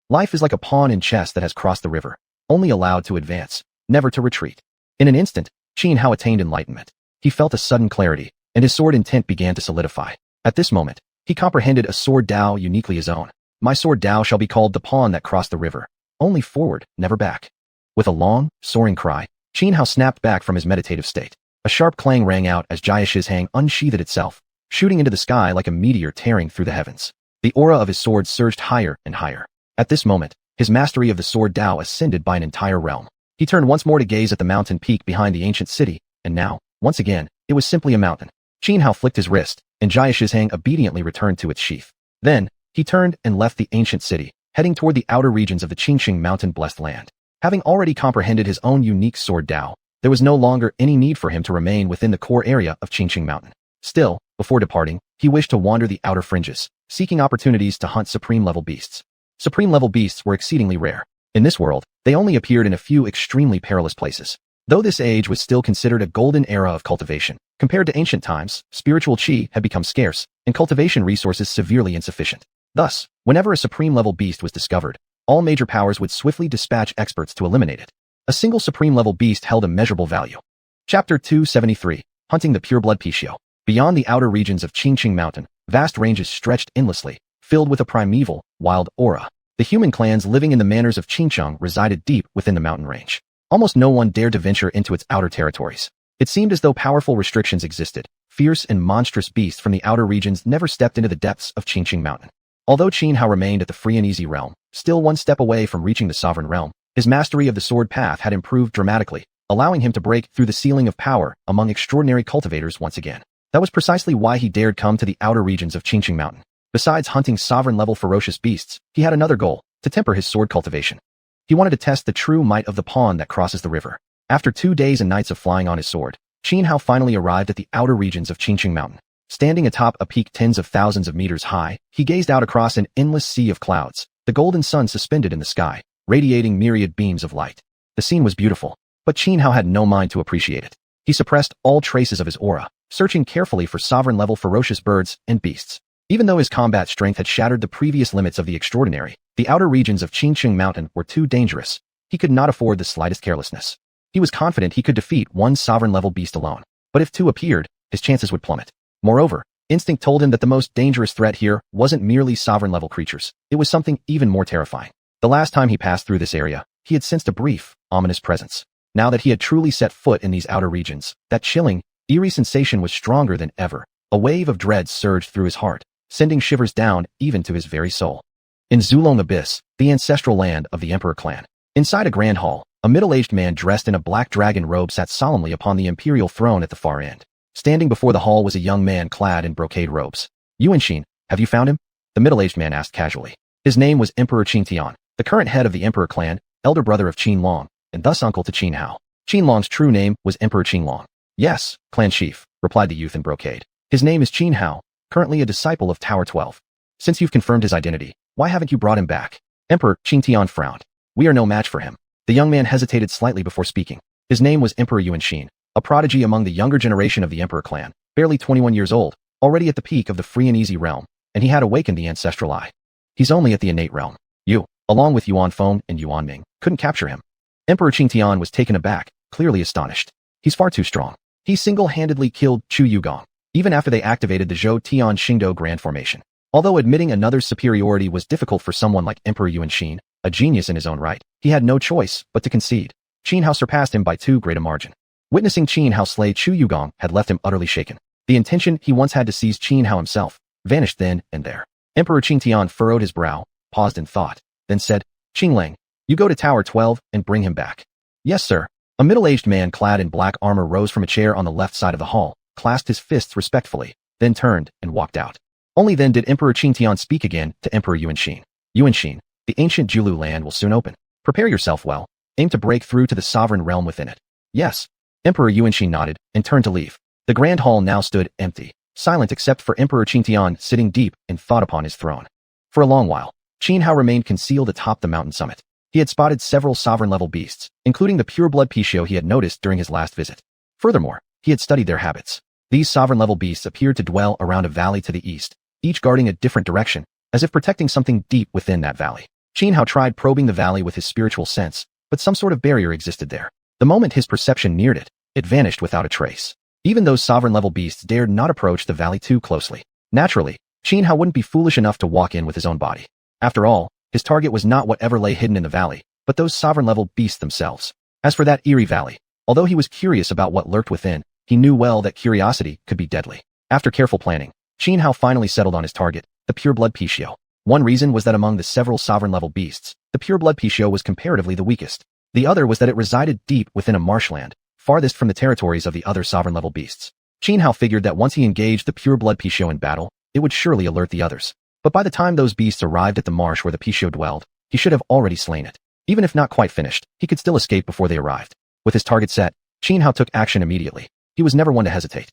Life is like a pawn in chess that has crossed the river, only allowed to advance, never to retreat. In an instant, Xianhao attained enlightenment. He felt a sudden clarity, and his sword intent began to solidify. At this moment, he comprehended a sword Tao uniquely his own. My sword Tao shall be called the pawn that crossed the river, only forward, never back. With a long, soaring cry, Xianhao snapped back from his meditative state. A sharp clang rang out as xiuxian unsheathed itself, shooting into the sky like a meteor tearing through the heavens. The aura of his sword surged higher and higher. At this moment, his mastery of the sword Tao ascended by an entire realm. He turned once more to gaze at the mountain peak behind the ancient city, and now, once again, it was simply a mountain. Xianhao flicked his wrist, and xiuxian obediently returned to its sheath. Then, he turned and left the ancient city, heading toward the outer regions of the Qingqing mountain-blessed land. Having already comprehended his own unique sword Tao, there was no longer any need for him to remain within the core area of Qingqing Mountain. Still, before departing, he wished to wander the outer fringes, seeking opportunities to hunt supreme-level beasts. Supreme-level beasts were exceedingly rare. In this world, they only appeared in a few extremely perilous places. Though this age was still considered a golden era of cultivation, compared to ancient times, spiritual qi had become scarce, and cultivation resources severely insufficient. Thus, whenever a supreme-level beast was discovered, all major powers would swiftly dispatch experts to eliminate it. A single supreme-level beast held immeasurable value. Chapter 273, Hunting the Pureblood Pishio. Beyond the outer regions of Qingqing Mountain, vast ranges stretched endlessly, filled with a primeval, wild aura. The human clans living in the manors of Qingqing resided deep within the mountain range. Almost no one dared to venture into its outer territories. It seemed as though powerful restrictions existed. Fierce and monstrous beasts from the outer regions never stepped into the depths of Qingqing Mountain. Although Xianhao remained at the free and easy realm, still one step away from reaching the sovereign realm, his mastery of the sword path had improved dramatically, allowing him to break through the ceiling of power among extraordinary cultivators once again. That was precisely why he dared come to the outer regions of Qingqing Mountain. Besides hunting sovereign-level ferocious beasts, he had another goal, to temper his sword cultivation. He wanted to test the true might of the pawn that crosses the river. After 2 days and nights of flying on his sword, Xianhao finally arrived at the outer regions of Qingqing Mountain. Standing atop a peak tens of thousands of meters high, he gazed out across an endless sea of clouds, the golden sun suspended in the sky, radiating myriad beams of light. The scene was beautiful, but Xianhao had no mind to appreciate it. He suppressed all traces of his aura, searching carefully for sovereign-level ferocious birds and beasts. Even though his combat strength had shattered the previous limits of the extraordinary, the outer regions of Qingqing Mountain were too dangerous. He could not afford the slightest carelessness. He was confident he could defeat one sovereign-level beast alone, but if 2 appeared, his chances would plummet. Moreover, instinct told him that the most dangerous threat here wasn't merely sovereign-level creatures. It was something even more terrifying. The last time he passed through this area, he had sensed a brief, ominous presence. Now that he had truly set foot in these outer regions, that chilling, eerie sensation was stronger than ever. A wave of dread surged through his heart, sending shivers down even to his very soul. In Zulong Abyss, the ancestral land of the Emperor clan. Inside a grand hall, a middle-aged man dressed in a black dragon robe sat solemnly upon the imperial throne at the far end. Standing before the hall was a young man clad in brocade robes. Yuanxin, have you found him? The middle-aged man asked casually. His name was Emperor Qingtian, the current head of the Emperor clan, elder brother of Qinlong, and thus uncle to Xianhao. Qinlong's true name was Emperor Qinglong. Yes, clan chief, replied the youth in brocade. His name is Xianhao, currently a disciple of Tower 12. Since you've confirmed his identity, why haven't you brought him back? Emperor Qingtian frowned. We are no match for him. The young man hesitated slightly before speaking. His name was Emperor Yuanxin, a prodigy among the younger generation of the Emperor clan, barely 21 years old, already at the peak of the free and easy realm, and he had awakened the ancestral eye. He's only at the innate realm. You, along with Yuan Feng and Yuan Ming, couldn't capture him. Emperor Qingtian was taken aback, clearly astonished. He's far too strong. He single-handedly killed Chu Yugong, even after they activated the Zhou Tian Xingdou Grand Formation. Although admitting another's superiority was difficult for someone like Emperor Yuanxin, a genius in his own right, he had no choice but to concede. Xianhao surpassed him by too great a margin. Witnessing Xianhao slay Chu Yugong had left him utterly shaken. The intention he once had to seize Xianhao himself vanished then and there. Emperor Qingtian furrowed his brow, paused in thought, then said, Qinglang, you go to Tower 12 and bring him back. Yes, sir. A middle-aged man clad in black armor rose from a chair on the left side of the hall, clasped his fists respectfully, then turned and walked out. Only then did Emperor Qingtian speak again to Emperor Yuanxin. Yuanxin, the ancient Julu land will soon open. Prepare yourself well. Aim to break through to the sovereign realm within it. Yes. Emperor Yuanxin nodded and turned to leave. The grand hall now stood empty, silent except for Emperor Qingtian sitting deep in thought upon his throne. For a long while, Xianhao remained concealed atop the mountain summit. He had spotted several sovereign-level beasts, including the pure-blood Pishio he had noticed during his last visit. Furthermore, he had studied their habits. These sovereign-level beasts appeared to dwell around a valley to the east, each guarding a different direction, as if protecting something deep within that valley. Xianhao tried probing the valley with his spiritual sense, but some sort of barrier existed there. The moment his perception neared it, it vanished without a trace. Even those sovereign-level beasts dared not approach the valley too closely. Naturally, Xianhao wouldn't be foolish enough to walk in with his own body. After all, his target was not whatever lay hidden in the valley, but those sovereign-level beasts themselves. As for that eerie valley, although he was curious about what lurked within, he knew well that curiosity could be deadly. After careful planning, Xianhao finally settled on his target, the pure-blood Pishio. One reason was that among the several sovereign-level beasts, the pure-blood Pishio was comparatively the weakest. The other was that it resided deep within a marshland, farthest from the territories of the other sovereign-level beasts. Xianhao figured that once he engaged the pure-blood Pishio in battle, it would surely alert the others. But by the time those beasts arrived at the marsh where the Pishio dwelled, he should have already slain it. Even if not quite finished, he could still escape before they arrived. With his target set, Xianhao took action immediately. He was never one to hesitate.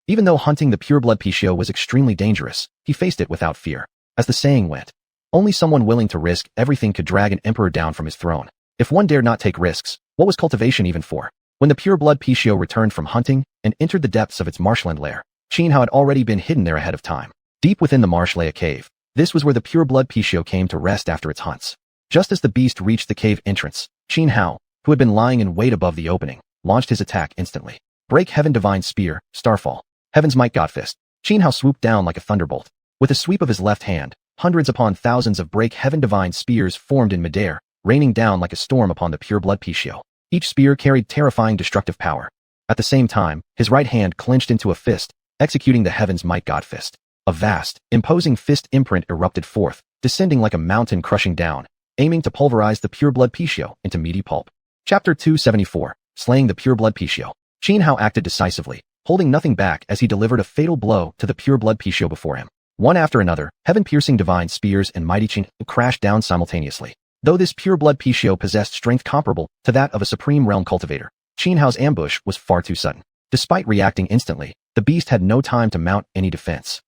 Even though hunting the pure-blood Pishio was extremely dangerous, he faced it without fear. As the saying went, only someone willing to risk everything could drag an emperor down from his throne. If one dared not take risks, what was cultivation even for? When the pure-blood Pishio returned from hunting and entered the depths of its marshland lair, Xianhao had already been hidden there ahead of time. Deep within the marsh lay a cave. This was where the pure-blood Pishio came to rest after its hunts. Just as the beast reached the cave entrance, Xianhao, who had been lying in wait above the opening, launched his attack instantly. Break Heaven Divine Spear, Starfall. Heaven's Might God Fist. Xianhao swooped down like a thunderbolt. With a sweep of his left hand, hundreds upon thousands of Break Heaven Divine Spears formed in midair, raining down like a storm upon the pure-blood Pishio. Each spear carried terrifying destructive power. At the same time, his right hand clenched into a fist, executing the Heaven's Might God Fist. A vast, imposing fist imprint erupted forth, descending like a mountain crushing down, aiming to pulverize the pure-blood Pishio into meaty pulp. Chapter 274, Slaying the Pure-blood Pishio. Xianhao acted decisively, holding nothing back as he delivered a fatal blow to the pure-blood Pishio before him. One after another, heaven-piercing divine spears and mighty Qin crashed down simultaneously. Though this pure-blood Pishio possessed strength comparable to that of a supreme realm cultivator, Xianhao's ambush was far too sudden. Despite reacting instantly, the beast had no time to mount any defense.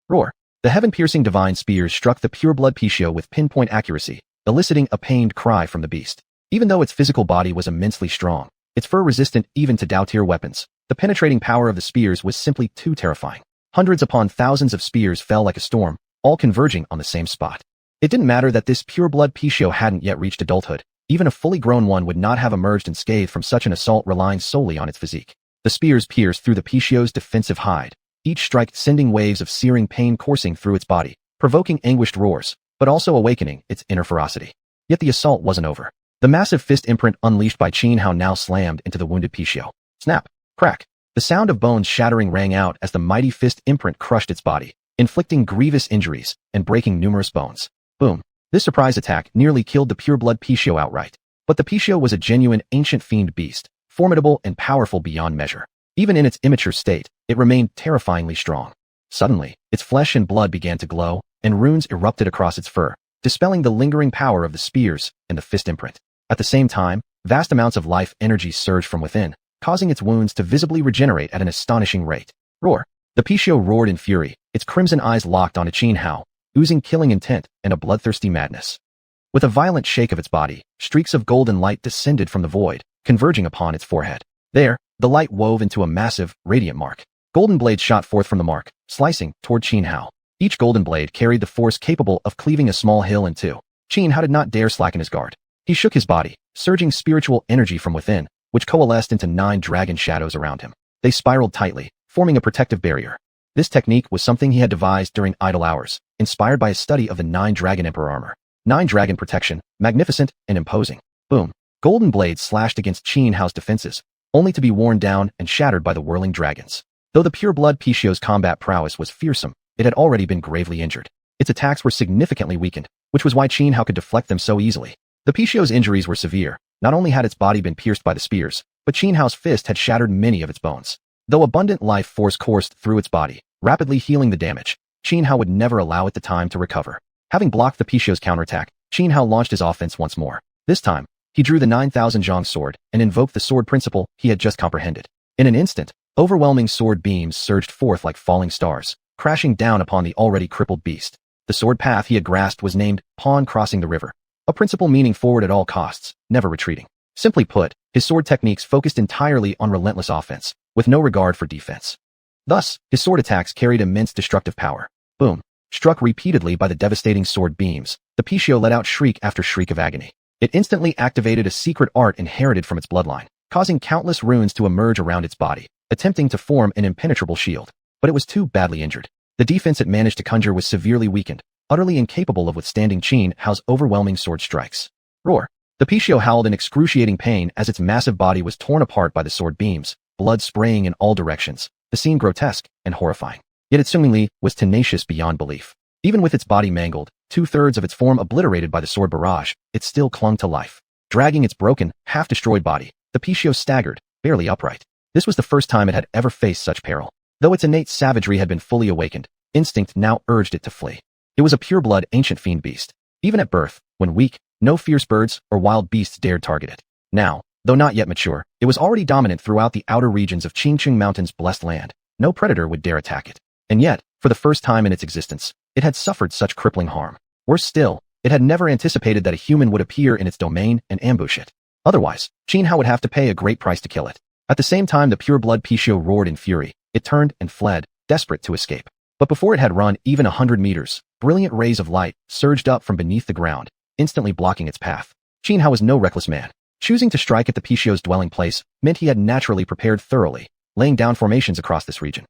Roar! The heaven-piercing divine spears struck the pure-blood Pishio with pinpoint accuracy, eliciting a pained cry from the beast. Even though its physical body was immensely strong, its fur resistant even to Dao-tier weapons, the penetrating power of the spears was simply too terrifying. Hundreds upon thousands of spears fell like a storm, all converging on the same spot. It didn't matter that this pure-blood Pishio hadn't yet reached adulthood. Even a fully grown one would not have emerged unscathed from such an assault relying solely on its physique. The spears pierced through the Pishio's defensive hide, each strike sending waves of searing pain coursing through its body, provoking anguished roars, but also awakening its inner ferocity. Yet the assault wasn't over. The massive fist imprint unleashed by Xianhao now slammed into the wounded Pishio. Snap! Crack! The sound of bones shattering rang out as the mighty fist imprint crushed its body, inflicting grievous injuries and breaking numerous bones. Boom! This surprise attack nearly killed the pure-blood Pishio outright. But the Pishio was a genuine ancient fiend beast, formidable and powerful beyond measure. Even in its immature state, it remained terrifyingly strong. Suddenly, its flesh and blood began to glow, and runes erupted across its fur, dispelling the lingering power of the spears and the fist imprint. At the same time, vast amounts of life energy surged from within, causing its wounds to visibly regenerate at an astonishing rate. Roar! The Pishio roared in fury, its crimson eyes locked onto Xianhao, oozing killing intent and a bloodthirsty madness. With a violent shake of its body, streaks of golden light descended from the void, converging upon its forehead. There, the light wove into a massive, radiant mark. Golden blades shot forth from the mark, slicing toward Xianhao. Each golden blade carried the force capable of cleaving a small hill in two. Xianhao did not dare slacken his guard. He shook his body, surging spiritual energy from within, which coalesced into 9 dragon shadows around him. They spiraled tightly, forming a protective barrier. This technique was something he had devised during idle hours, inspired by his study of the 9 dragon emperor armor. 9 dragon protection, magnificent and imposing. Boom! Golden blades slashed against Xianhao's defenses, only to be worn down and shattered by the whirling dragons. Though the pure-blood Pishio's combat prowess was fearsome, it had already been gravely injured. Its attacks were significantly weakened, which was why Xianhao could deflect them so easily. The Pishio's injuries were severe. Not only had its body been pierced by the spears, but Xianhao's fist had shattered many of its bones. Though abundant life force coursed through its body, rapidly healing the damage, Xianhua would never allow it the time to recover. Having blocked the Pishio's counterattack, Xianhua launched his offense once more. This time, he drew the 9,000 zhang sword and invoked the sword principle he had just comprehended. In an instant, overwhelming sword beams surged forth like falling stars, crashing down upon the already crippled beast. The sword path he had grasped was named Pawn Crossing the River, a principle meaning forward at all costs, never retreating. Simply put, his sword techniques focused entirely on relentless offense, with no regard for defense. Thus, his sword attacks carried immense destructive power. Boom. Struck repeatedly by the devastating sword beams, the Pichio let out shriek after shriek of agony. It instantly activated a secret art inherited from its bloodline, causing countless runes to emerge around its body, attempting to form an impenetrable shield. But it was too badly injured. The defense it managed to conjure was severely weakened, utterly incapable of withstanding Xianhua's overwhelming sword strikes. Roar. The Pichio howled in excruciating pain as its massive body was torn apart by the sword beams, blood spraying in all directions, the scene grotesque and horrifying. Yet its seemingly was tenacious beyond belief. Even with its body mangled, 2/3 of its form obliterated by the sword barrage, it still clung to life. Dragging its broken, half-destroyed body, the Pichio staggered, barely upright. This was the first time it had ever faced such peril. Though its innate savagery had been fully awakened, instinct now urged it to flee. It was a pure-blood ancient fiend beast. Even at birth, when weak, no fierce birds or wild beasts dared target it. Now, though not yet mature, it was already dominant throughout the outer regions of Qingqing Mountain's blessed land. No predator would dare attack it. And yet, for the first time in its existence, it had suffered such crippling harm. Worse still, it had never anticipated that a human would appear in its domain and ambush it. Otherwise, Xianhua would have to pay a great price to kill it. At the same time the pure-blood Pichio roared in fury, it turned and fled, desperate to escape. But before it had run even 100 meters, brilliant rays of light surged up from beneath the ground, instantly blocking its path. Xianhua was no reckless man. Choosing to strike at the Pichio's dwelling place meant he had naturally prepared thoroughly, laying down formations across this region.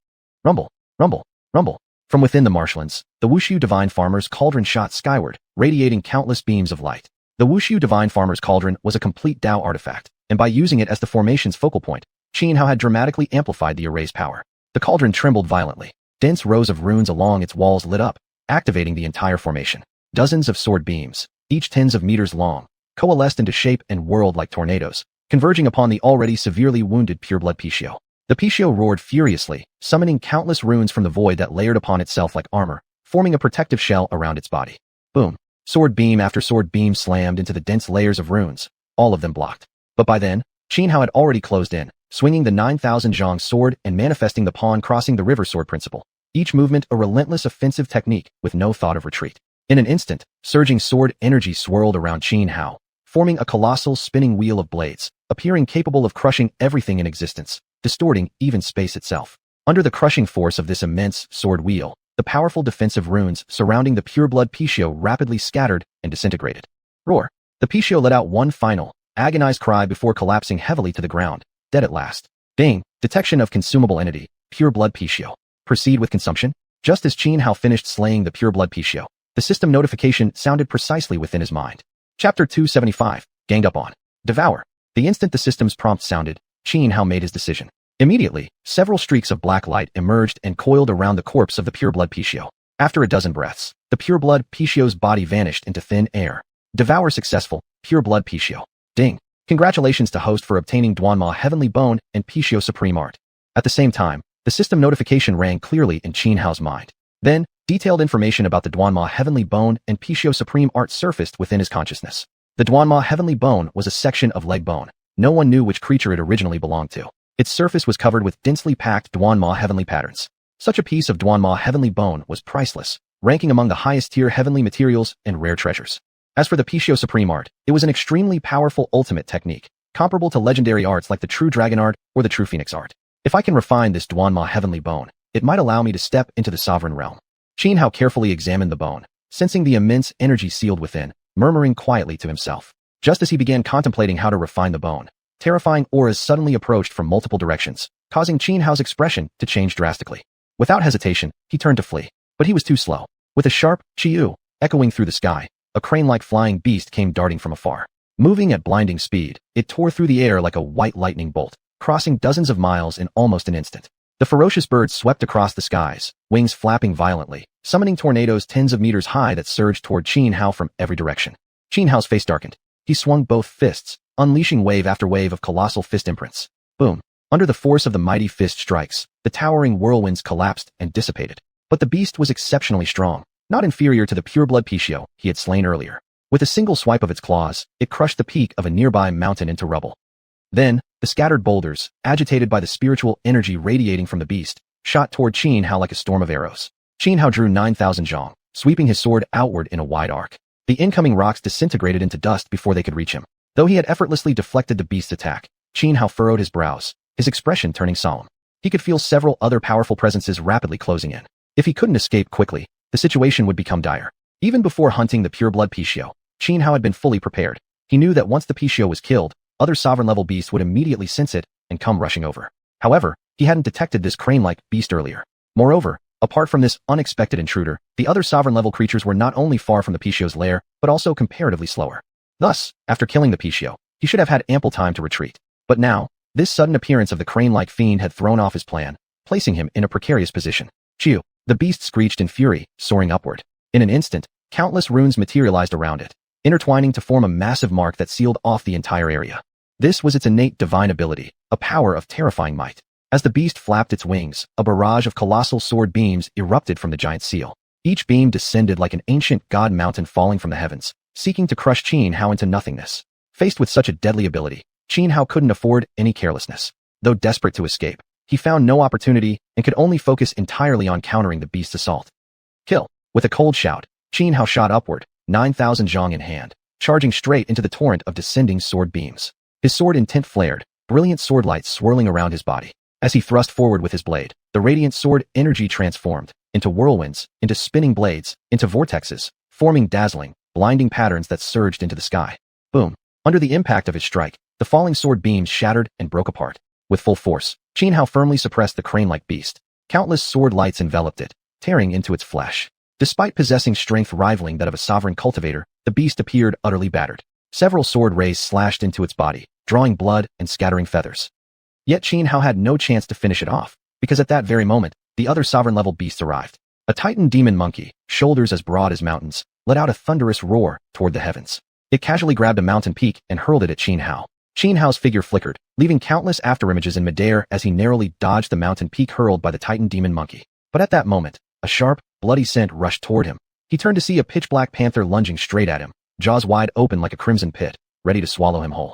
Rumble, rumble, rumble. From within the marshlands, the Wushu Divine Farmer's Cauldron shot skyward, radiating countless beams of light. The Wushu Divine Farmer's Cauldron was a complete Dao artifact, and by using it as the formation's focal point, Xianhua had dramatically amplified the array's power. The cauldron trembled violently. Dense rows of runes along its walls lit up, activating the entire formation. Dozens of sword beams, each tens of meters long, coalesced into shape and whirled like tornadoes, converging upon the already severely wounded pure-blood Pichio. The Pichio roared furiously, summoning countless runes from the void that layered upon itself like armor, forming a protective shell around its body. Boom. Sword beam after sword beam slammed into the dense layers of runes, all of them blocked. But by then, Xianhua had already closed in, swinging the 9,000 zhang sword and manifesting the Pawn Crossing the River sword principle. Each movement a relentless offensive technique with no thought of retreat. In an instant, surging sword energy swirled around Xianhua, forming a colossal spinning wheel of blades, appearing capable of crushing everything in existence, distorting even space itself. Under the crushing force of this immense sword wheel, the powerful defensive runes surrounding the pure-blood Pichio rapidly scattered and disintegrated. Roar! The Pichio let out one final, agonized cry before collapsing heavily to the ground, dead at last. Ding! Detection of consumable entity, pure-blood Pichio. Proceed with consumption? Just as Xianhua finished slaying the pure-blood Pichio, the system notification sounded precisely within his mind. Chapter 275, Ganged Up On. Devour. The instant the system's prompt sounded, Xianhua made his decision. Immediately, several streaks of black light emerged and coiled around the corpse of the pure-blood Pichio. After a dozen breaths, the pure-blood Pichio's body vanished into thin air. Devour successful, pure-blood Pichio. Ding. Congratulations to host for obtaining Xuanhua Heavenly Bone and Pichio Supreme Art. At the same time, the system notification rang clearly in Xianhua's mind. Then, detailed information about the Xuanhua Heavenly Bone and Pichio Supreme Art surfaced within his consciousness. The Xuanhua Heavenly Bone was a section of leg bone. No one knew which creature it originally belonged to. Its surface was covered with densely packed Xuanhua Heavenly patterns. Such a piece of Xuanhua Heavenly Bone was priceless, ranking among the highest-tier heavenly materials and rare treasures. As for the Pichio Supreme Art, it was an extremely powerful ultimate technique, comparable to legendary arts like the True Dragon Art or the True Phoenix Art. If I can refine this Xuanhua Heavenly Bone, it might allow me to step into the sovereign realm. Xianhua carefully examined the bone, sensing the immense energy sealed within, murmuring quietly to himself. Just as he began contemplating how to refine the bone, terrifying auras suddenly approached from multiple directions, causing Xianhua's expression to change drastically. Without hesitation, he turned to flee, but he was too slow. With a sharp "Xiu" echoing through the sky, a crane-like flying beast came darting from afar. Moving at blinding speed, it tore through the air like a white lightning bolt, crossing dozens of miles in almost an instant. The ferocious bird swept across the skies, wings flapping violently, summoning tornadoes tens of meters high that surged toward Xianhua from every direction. Xianhua's face darkened. He swung both fists, unleashing wave after wave of colossal fist imprints. Boom! Under the force of the mighty fist strikes, the towering whirlwinds collapsed and dissipated. But the beast was exceptionally strong, not inferior to the pureblood Pixiu he had slain earlier. With a single swipe of its claws, it crushed the peak of a nearby mountain into rubble. Then, the scattered boulders, agitated by the spiritual energy radiating from the beast, shot toward Xianhao like a storm of arrows. Xianhao drew 9,000 zhong, sweeping his sword outward in a wide arc. The incoming rocks disintegrated into dust before they could reach him. Though he had effortlessly deflected the beast's attack, Xianhao furrowed his brows, his expression turning solemn. He could feel several other powerful presences rapidly closing in. If he couldn't escape quickly, the situation would become dire. Even before hunting the pureblood Pixiu, Xianhao had been fully prepared. He knew that once the Pixiu was killed, other sovereign-level beasts would immediately sense it and come rushing over. However, he hadn't detected this crane-like beast earlier. Moreover, apart from this unexpected intruder, the other sovereign-level creatures were not only far from the Pixiu's lair, but also comparatively slower. Thus, after killing the Pixiu, he should have had ample time to retreat. But now, this sudden appearance of the crane-like fiend had thrown off his plan, placing him in a precarious position. Xiu, the beast screeched in fury, soaring upward. In an instant, countless runes materialized around it, intertwining to form a massive mark that sealed off the entire area. This was its innate divine ability, a power of terrifying might. As the beast flapped its wings, a barrage of colossal sword beams erupted from the giant seal. Each beam descended like an ancient god mountain falling from the heavens, seeking to crush Xianhao into nothingness. Faced with such a deadly ability, Xianhao couldn't afford any carelessness. Though desperate to escape, he found no opportunity and could only focus entirely on countering the beast's assault. Kill! With a cold shout, Xianhao shot upward, 9,000 zhong in hand, charging straight into the torrent of descending sword beams. His sword intent flared, brilliant sword lights swirling around his body. As he thrust forward with his blade, the radiant sword energy transformed into whirlwinds, into spinning blades, into vortexes, forming dazzling, blinding patterns that surged into the sky. Boom! Under the impact of his strike, the falling sword beams shattered and broke apart. With full force, Xianhao firmly suppressed the crane-like beast. Countless sword lights enveloped it, tearing into its flesh. Despite possessing strength rivaling that of a sovereign cultivator, the beast appeared utterly battered. Several sword rays slashed into its body, drawing blood and scattering feathers. Yet Xianhao had no chance to finish it off, because at that very moment, the other sovereign-level beasts arrived. A titan demon monkey, shoulders as broad as mountains, let out a thunderous roar toward the heavens. It casually grabbed a mountain peak and hurled it at Xianhao. Xianhao's figure flickered, leaving countless afterimages in midair as he narrowly dodged the mountain peak hurled by the titan demon monkey. But at that moment, a sharp, bloody scent rushed toward him. He turned to see a pitch-black panther lunging straight at him, jaws wide open like a crimson pit, ready to swallow him whole.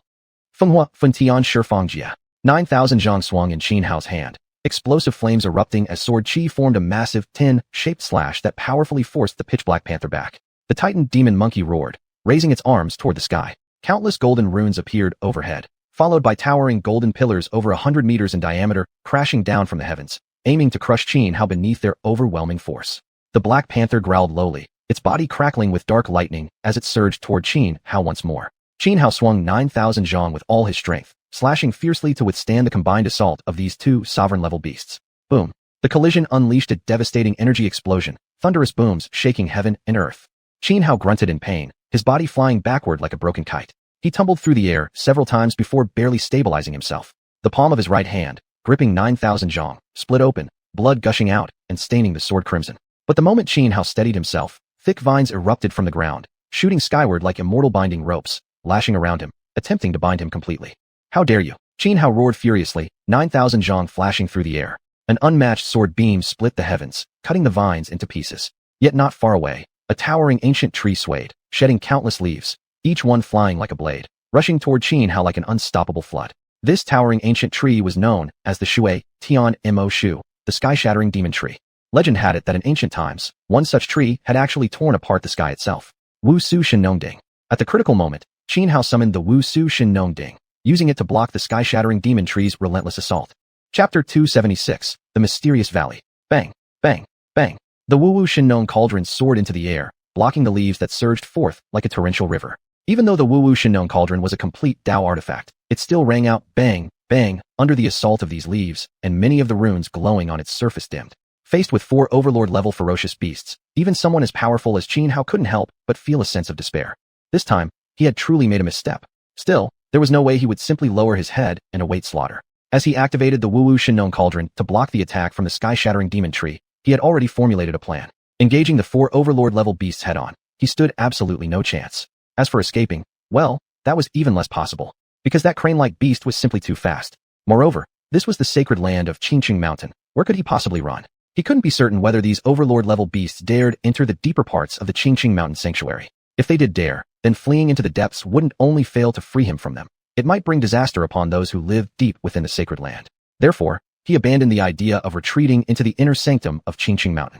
Fenghua Fentian Shifengjia. 9,000 zhong swung in Xianhao's hand, explosive flames erupting as sword chi formed a massive, tin-shaped slash that powerfully forced the pitch-black panther back. The titan demon monkey roared, raising its arms toward the sky. Countless golden runes appeared overhead, followed by towering golden pillars over 100 meters in diameter, crashing down from the heavens, aiming to crush Xianhao beneath their overwhelming force. The Black Panther growled lowly, its body crackling with dark lightning as it surged toward Xianhao once more. Xianhao swung 9,000 zhong with all his strength, slashing fiercely to withstand the combined assault of these two sovereign-level beasts. Boom! The collision unleashed a devastating energy explosion, thunderous booms shaking heaven and earth. Xianhao grunted in pain, his body flying backward like a broken kite. He tumbled through the air several times before barely stabilizing himself. The palm of his right hand, gripping 9,000 zhong, split open, blood gushing out and staining the sword crimson. But the moment Xianhao steadied himself, thick vines erupted from the ground, shooting skyward like immortal binding ropes, lashing around him, attempting to bind him completely. How dare you! Xianhao roared furiously, 9,000 zhong flashing through the air. An unmatched sword beam split the heavens, cutting the vines into pieces. Yet not far away, a towering ancient tree swayed, shedding countless leaves, each one flying like a blade, rushing toward Xianhao like an unstoppable flood. This towering ancient tree was known as the xiuxian mo shu, the sky-shattering demon tree. Legend had it that in ancient times, one such tree had actually torn apart the sky itself. Wu Su Shin Nong Ding. At the critical moment, Xianhao summoned the Wu Su Shin Nong Ding, using it to block the sky-shattering demon tree's relentless assault. Chapter 276, The Mysterious Valley. Bang, bang, bang. The Wu Wu Shin Nong cauldron soared into the air, blocking the leaves that surged forth like a torrential river. Even though the Wu Wu Shin Nong cauldron was a complete Dao artifact, it still rang out bang, bang, under the assault of these leaves, and many of the runes glowing on its surface dimmed. Faced with 4 overlord-level ferocious beasts, even someone as powerful as Xianhao couldn't help but feel a sense of despair. This time, he had truly made a misstep. Still, there was no way he would simply lower his head and await slaughter. As he activated the Wu Wu Shin Nong cauldron to block the attack from the sky-shattering demon tree, he had already formulated a plan. Engaging the 4 overlord-level beasts head-on, he stood absolutely no chance. As for escaping, well, that was even less possible, because that crane-like beast was simply too fast. Moreover, this was the sacred land of Qingqing Mountain. Where could he possibly run? He couldn't be certain whether these overlord-level beasts dared enter the deeper parts of the Xiuxian mountain sanctuary. If they did dare, then fleeing into the depths wouldn't only fail to free him from them. It might bring disaster upon those who lived deep within the sacred land. Therefore, he abandoned the idea of retreating into the inner sanctum of Xiuxian mountain.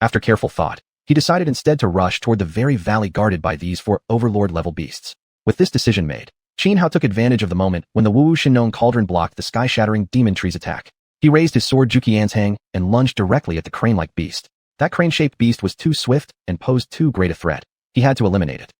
After careful thought, he decided instead to rush toward the very valley guarded by these four overlord-level beasts. With this decision made, Xianhao took advantage of the moment when the xiuxian cauldron blocked the sky-shattering demon tree's attack. He raised his sword xiuxianhang and lunged directly at the crane-like beast. That crane-shaped beast was too swift and posed too great a threat. He had to eliminate it.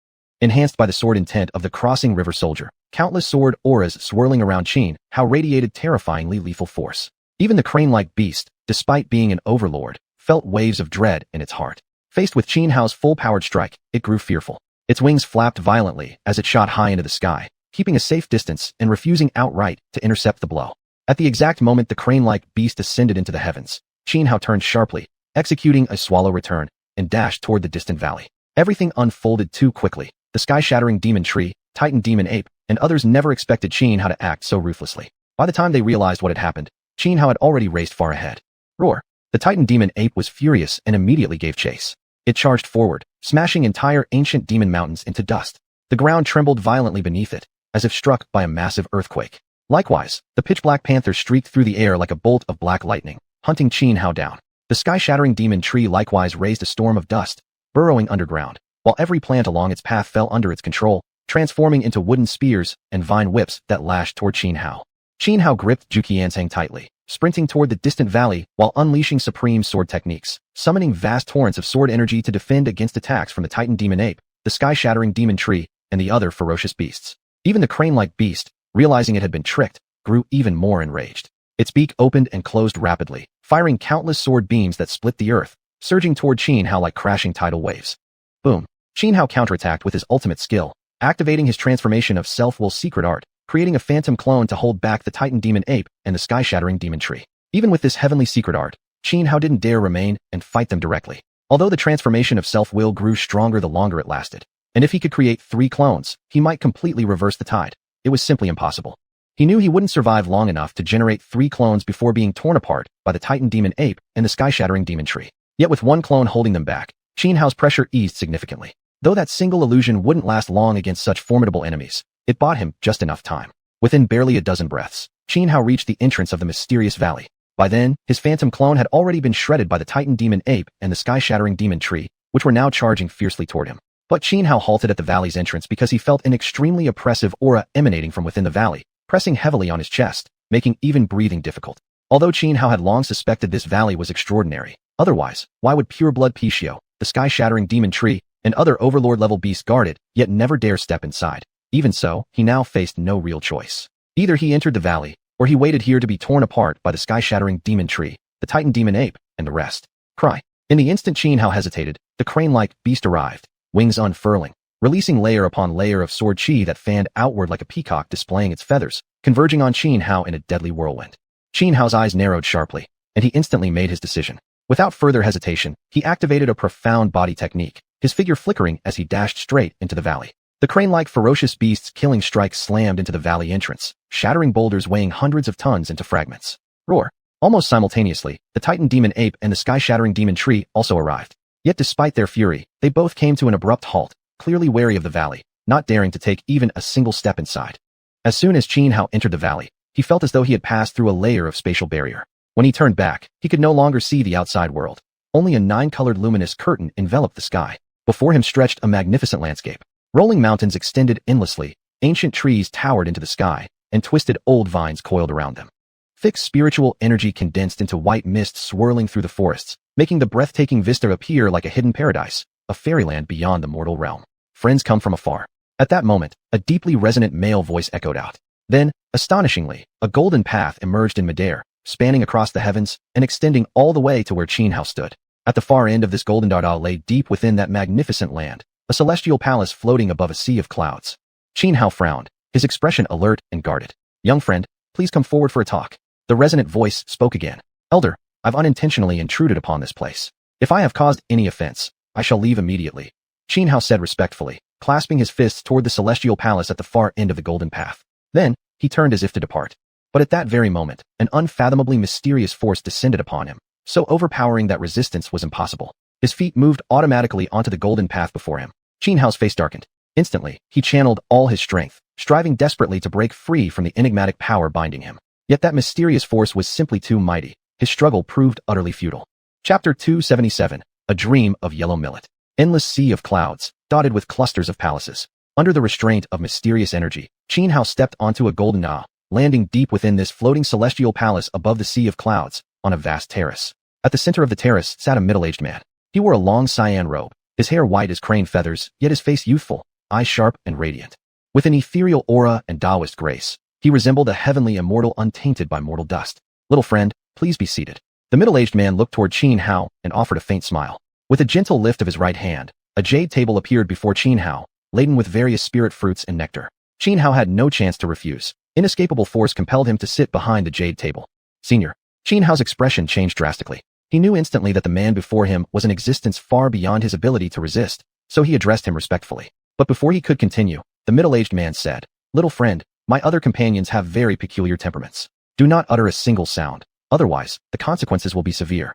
Enhanced by the sword intent of the crossing river soldier, countless sword auras swirling around Xianhao radiated terrifyingly lethal force. Even the crane-like beast, despite being an overlord, felt waves of dread in its heart. Faced with Xianhao's full-powered strike, it grew fearful. Its wings flapped violently as it shot high into the sky, keeping a safe distance and refusing outright to intercept the blow. At the exact moment the crane-like beast ascended into the heavens, Xianhao turned sharply, executing a swallow return, and dashed toward the distant valley. Everything unfolded too quickly. The sky-shattering demon tree, titan demon ape, and others never expected Xianhao to act so ruthlessly. By the time they realized what had happened, Xianhao had already raced far ahead. Roar! The titan demon ape was furious and immediately gave chase. It charged forward, smashing entire ancient demon mountains into dust. The ground trembled violently beneath it, as if struck by a massive earthquake. Likewise, the pitch-black panther streaked through the air like a bolt of black lightning, hunting Xianhao down. The sky-shattering demon tree likewise raised a storm of dust, burrowing underground, while every plant along its path fell under its control, transforming into wooden spears and vine whips that lashed toward Xianhao. Xianhao gripped xiuxianhang tightly, sprinting toward the distant valley while unleashing supreme sword techniques, summoning vast torrents of sword energy to defend against attacks from the titan demon ape, the sky-shattering demon tree, and the other ferocious beasts. Even the crane-like beast, realizing it had been tricked, grew even more enraged. Its beak opened and closed rapidly, firing countless sword beams that split the earth, surging toward Xianhao like crashing tidal waves. Boom! Xianhao counterattacked with his ultimate skill, activating his transformation of self-will secret art, creating a phantom clone to hold back the titan demon ape and the sky-shattering demon tree. Even with this heavenly secret art, Xianhao didn't dare remain and fight them directly. Although the transformation of self-will grew stronger the longer it lasted, and if he could create 3 clones, he might completely reverse the tide. It was simply impossible. He knew he wouldn't survive long enough to generate 3 clones before being torn apart by the titan demon ape and the sky-shattering demon tree. Yet with 1 clone holding them back, Xianhao's pressure eased significantly. Though that single illusion wouldn't last long against such formidable enemies, it bought him just enough time. Within barely a dozen breaths, Xianhao reached the entrance of the mysterious valley. By then, his phantom clone had already been shredded by the titan demon ape and the sky-shattering demon tree, which were now charging fiercely toward him. But Xianhao halted at the valley's entrance because he felt an extremely oppressive aura emanating from within the valley, pressing heavily on his chest, making even breathing difficult. Although Xianhao had long suspected this valley was extraordinary, otherwise, why would pure-blood Pishio, the sky-shattering demon tree, and other overlord-level beasts guard it, yet never dare step inside? Even so, he now faced no real choice. Either he entered the valley, or he waited here to be torn apart by the sky-shattering demon tree, the titan demon ape, and the rest. Cry. In the instant Xianhao hesitated, the crane-like beast arrived, wings unfurling, releasing layer upon layer of sword chi that fanned outward like a peacock displaying its feathers, converging on Xianhao in a deadly whirlwind. Xianhao's eyes narrowed sharply, and he instantly made his decision. Without further hesitation, he activated a profound body technique, his figure flickering as he dashed straight into the valley. The crane-like ferocious beast's killing strike slammed into the valley entrance, shattering boulders weighing hundreds of tons into fragments. Roar! Almost simultaneously, the titan demon ape and the sky-shattering demon tree also arrived. Yet despite their fury, they both came to an abrupt halt, clearly wary of the valley, not daring to take even a single step inside. As soon as Xianhao entered the valley, he felt as though he had passed through a layer of spatial barrier. When he turned back, he could no longer see the outside world. Only a 9-colored luminous curtain enveloped the sky. Before him stretched a magnificent landscape. Rolling mountains extended endlessly, ancient trees towered into the sky, and twisted old vines coiled around them. Thick spiritual energy condensed into white mist swirling through the forests, making the breathtaking vista appear like a hidden paradise, a fairyland beyond the mortal realm. Friends come from afar. At that moment, a deeply resonant male voice echoed out. Then, astonishingly, a golden path emerged in midair, spanning across the heavens and extending all the way to where Xianhao stood. At the far end of this golden dada lay deep within that magnificent land, a celestial palace floating above a sea of clouds. Xianhao frowned, his expression alert and guarded. Young friend, please come forward for a talk. The resonant voice spoke again. Elder, I've unintentionally intruded upon this place. If I have caused any offense, I shall leave immediately. Xianhao said respectfully, clasping his fists toward the celestial palace at the far end of the golden path. Then, he turned as if to depart. But at that very moment, an unfathomably mysterious force descended upon him, so overpowering that resistance was impossible. His feet moved automatically onto the golden path before him. Xianhua's face darkened. Instantly, he channeled all his strength, striving desperately to break free from the enigmatic power binding him. Yet that mysterious force was simply too mighty. His struggle proved utterly futile. Chapter 277. A Dream of Yellow Millet. Endless sea of clouds, dotted with clusters of palaces. Under the restraint of mysterious energy, Xianhua stepped onto a golden knoll, landing deep within this floating celestial palace above the sea of clouds, on a vast terrace. At the center of the terrace sat a middle-aged man. He wore a long cyan robe, his hair white as crane feathers, yet his face youthful, eyes sharp and radiant. With an ethereal aura and Taoist grace, he resembled a heavenly immortal untainted by mortal dust. Little friend, please be seated. The middle-aged man looked toward Xianhua and offered a faint smile. With a gentle lift of his right hand, a jade table appeared before Xianhua, laden with various spirit fruits and nectar. Xianhua had no chance to refuse. Inescapable force compelled him to sit behind the jade table. Senior. Xianhua's expression changed drastically. He knew instantly that the man before him was an existence far beyond his ability to resist, so he addressed him respectfully. But before he could continue, the middle-aged man said, "Little friend, my other companions have very peculiar temperaments. Do not utter a single sound, otherwise, the consequences will be severe."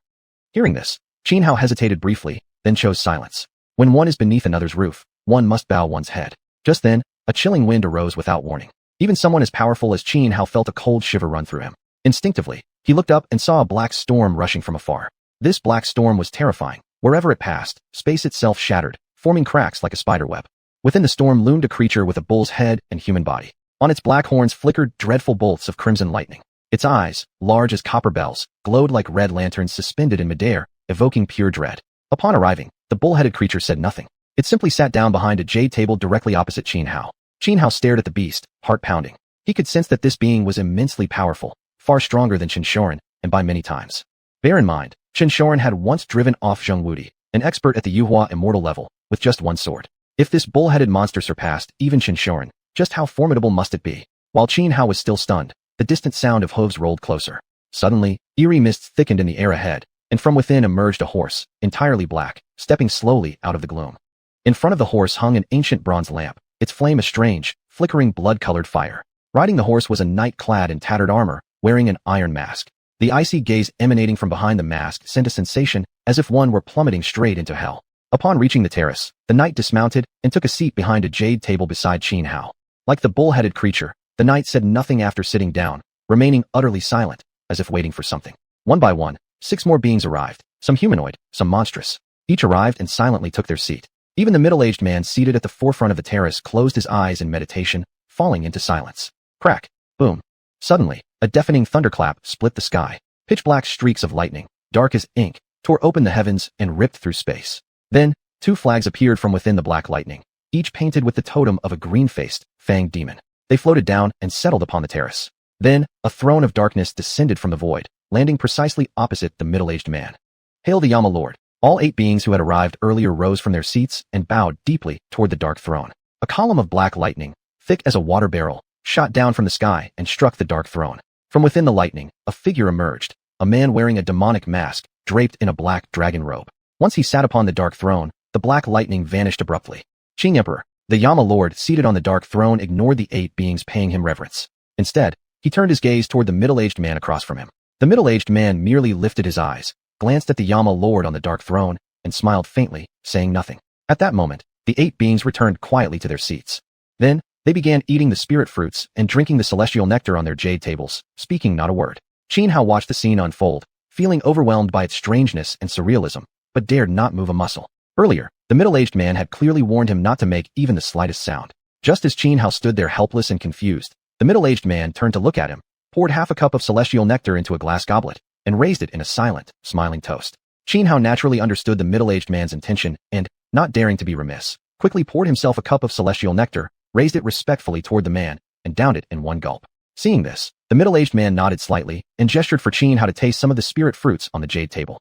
Hearing this, Xianhua hesitated briefly, then chose silence. When one is beneath another's roof, one must bow one's head. Just then, a chilling wind arose without warning. Even someone as powerful as Xianhua felt a cold shiver run through him. Instinctively, he looked up and saw a black storm rushing from afar. This black storm was terrifying. Wherever it passed, space itself shattered, forming cracks like a spider web. Within the storm loomed a creature with a bull's head and human body. On its black horns flickered dreadful bolts of crimson lightning. Its eyes, large as copper bells, glowed like red lanterns suspended in midair, evoking pure dread. Upon arriving, the bull-headed creature said nothing. It simply sat down behind a jade table directly opposite Xianhua. Xianhua stared at the beast, heart pounding. He could sense that this being was immensely powerful, far stronger than xiuxian, and by many times. Bear in mind, xiuxian had once driven off Zhongwudi, an expert at the Yuhua immortal level, with just one sword. If this bull-headed monster surpassed even xiuxian, just how formidable must it be? While Xianhua was still stunned, the distant sound of hooves rolled closer. Suddenly, eerie mists thickened in the air ahead, and from within emerged a horse, entirely black, stepping slowly out of the gloom. In front of the horse hung an ancient bronze lamp, its flame a strange, flickering blood-colored fire. Riding the horse was a knight clad in tattered armor, wearing an iron mask. The icy gaze emanating from behind the mask sent a sensation as if one were plummeting straight into hell. Upon reaching the terrace, the knight dismounted and took a seat behind a jade table beside Xianhua. Like the bull-headed creature, the knight said nothing after sitting down, remaining utterly silent, as if waiting for something. One by one, 6 more beings arrived, some humanoid, some monstrous. Each arrived and silently took their seat. Even the middle-aged man seated at the forefront of the terrace closed his eyes in meditation, falling into silence. Crack. Boom. Suddenly, a deafening thunderclap split the sky. Pitch-black streaks of lightning, dark as ink, tore open the heavens and ripped through space. Then, 2 flags appeared from within the black lightning, each painted with the totem of a green-faced, fanged demon. They floated down and settled upon the terrace. Then, a throne of darkness descended from the void, landing precisely opposite the middle-aged man. Hail the Yama Lord! All 8 beings who had arrived earlier rose from their seats and bowed deeply toward the dark throne. A column of black lightning, thick as a water barrel, shot down from the sky and struck the dark throne. From within the lightning, a figure emerged, a man wearing a demonic mask, draped in a black dragon robe. Once he sat upon the dark throne, the black lightning vanished abruptly. Qing Emperor, the Yama Lord seated on the dark throne ignored the 8 beings paying him reverence. Instead, he turned his gaze toward the middle-aged man across from him. The middle-aged man merely lifted his eyes, glanced at the Yama Lord on the dark throne, and smiled faintly, saying nothing. At that moment, the 8 beings returned quietly to their seats. Then, they began eating the spirit fruits and drinking the celestial nectar on their jade tables, speaking not a word. Xianhua watched the scene unfold, feeling overwhelmed by its strangeness and surrealism, but dared not move a muscle. Earlier, the middle-aged man had clearly warned him not to make even the slightest sound. Just as Xianhua stood there helpless and confused, the middle-aged man turned to look at him, poured half a cup of celestial nectar into a glass goblet, and raised it in a silent, smiling toast. Xianhua naturally understood the middle-aged man's intention and, not daring to be remiss, quickly poured himself a cup of celestial nectar, raised it respectfully toward the man, and downed it in one gulp. Seeing this, the middle-aged man nodded slightly and gestured for Xianhua to taste some of the spirit fruits on the jade table.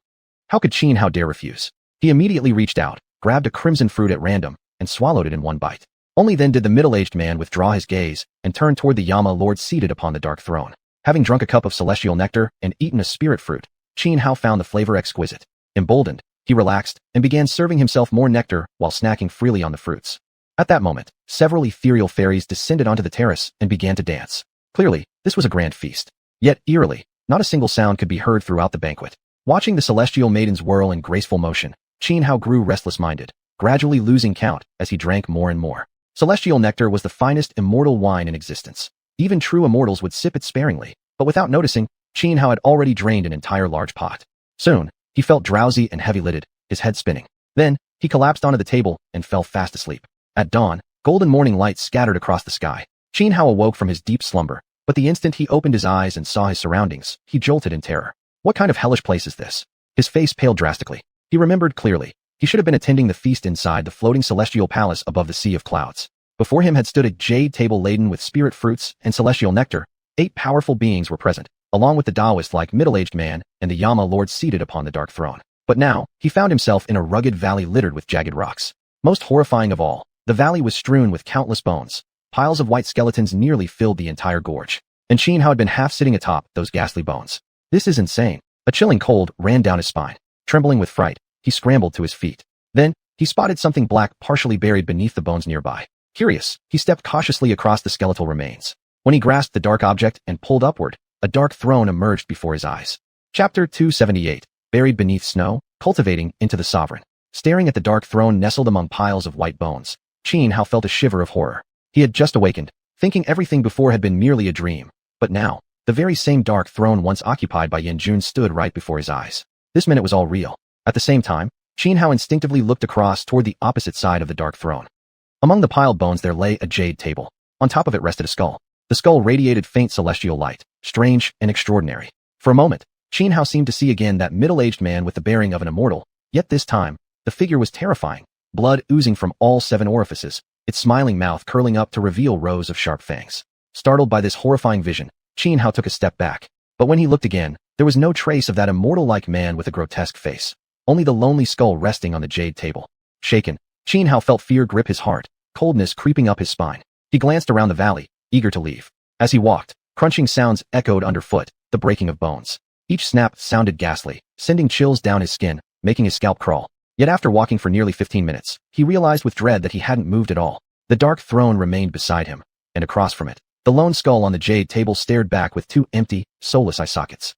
How could Xianhua dare refuse? He immediately reached out, grabbed a crimson fruit at random, and swallowed it in one bite. Only then did the middle-aged man withdraw his gaze and turn toward the Yama Lord seated upon the dark throne. Having drunk a cup of celestial nectar and eaten a spirit fruit, Xianhua found the flavor exquisite. Emboldened, he relaxed and began serving himself more nectar while snacking freely on the fruits. At that moment, several ethereal fairies descended onto the terrace and began to dance. Clearly, this was a grand feast. Yet, eerily, not a single sound could be heard throughout the banquet. Watching the celestial maidens whirl in graceful motion, Xianhao grew restless-minded, gradually losing count as he drank more and more. Celestial nectar was the finest immortal wine in existence. Even true immortals would sip it sparingly, but without noticing, Xianhao had already drained an entire large pot. Soon, he felt drowsy and heavy-lidded, his head spinning. Then, he collapsed onto the table and fell fast asleep. At dawn, golden morning light scattered across the sky. Xianhao awoke from his deep slumber, but the instant he opened his eyes and saw his surroundings, he jolted in terror. What kind of hellish place is this? His face paled drastically. He remembered clearly. He should have been attending the feast inside the floating celestial palace above the sea of clouds. Before him had stood a jade table laden with spirit fruits and celestial nectar. 8 powerful beings were present, along with the Taoist-like middle-aged man and the Yama lord seated upon the dark throne. But now, he found himself in a rugged valley littered with jagged rocks. Most horrifying of all, the valley was strewn with countless bones. Piles of white skeletons nearly filled the entire gorge. And Xianhao had been half sitting atop those ghastly bones. This is insane. A chilling cold ran down his spine. Trembling with fright, he scrambled to his feet. Then, he spotted something black partially buried beneath the bones nearby. Curious, he stepped cautiously across the skeletal remains. When he grasped the dark object and pulled upward, a dark throne emerged before his eyes. Chapter 278. Buried beneath snow, cultivating into the sovereign. Staring at the dark throne nestled among piles of white bones, Xianhao felt a shiver of horror. He had just awakened, thinking everything before had been merely a dream. But now, the very same dark throne once occupied by Yanjun stood right before his eyes. This meant it was all real. At the same time, Xianhao instinctively looked across toward the opposite side of the dark throne. Among the piled bones there lay a jade table. On top of it rested a skull. The skull radiated faint celestial light, strange and extraordinary. For a moment, Xianhao seemed to see again that middle-aged man with the bearing of an immortal, yet this time, the figure was terrifying, blood oozing from all 7 orifices, its smiling mouth curling up to reveal rows of sharp fangs. Startled by this horrifying vision, Xianhao took a step back. But when he looked again, there was no trace of that immortal-like man with a grotesque face. Only the lonely skull resting on the jade table. Shaken, Xianhao felt fear grip his heart, coldness creeping up his spine. He glanced around the valley, eager to leave. As he walked, crunching sounds echoed underfoot, the breaking of bones. Each snap sounded ghastly, sending chills down his skin, making his scalp crawl. Yet after walking for nearly 15 minutes, he realized with dread that he hadn't moved at all. The dark throne remained beside him, and across from it, the lone skull on the jade table stared back with 2 empty, soulless eye sockets.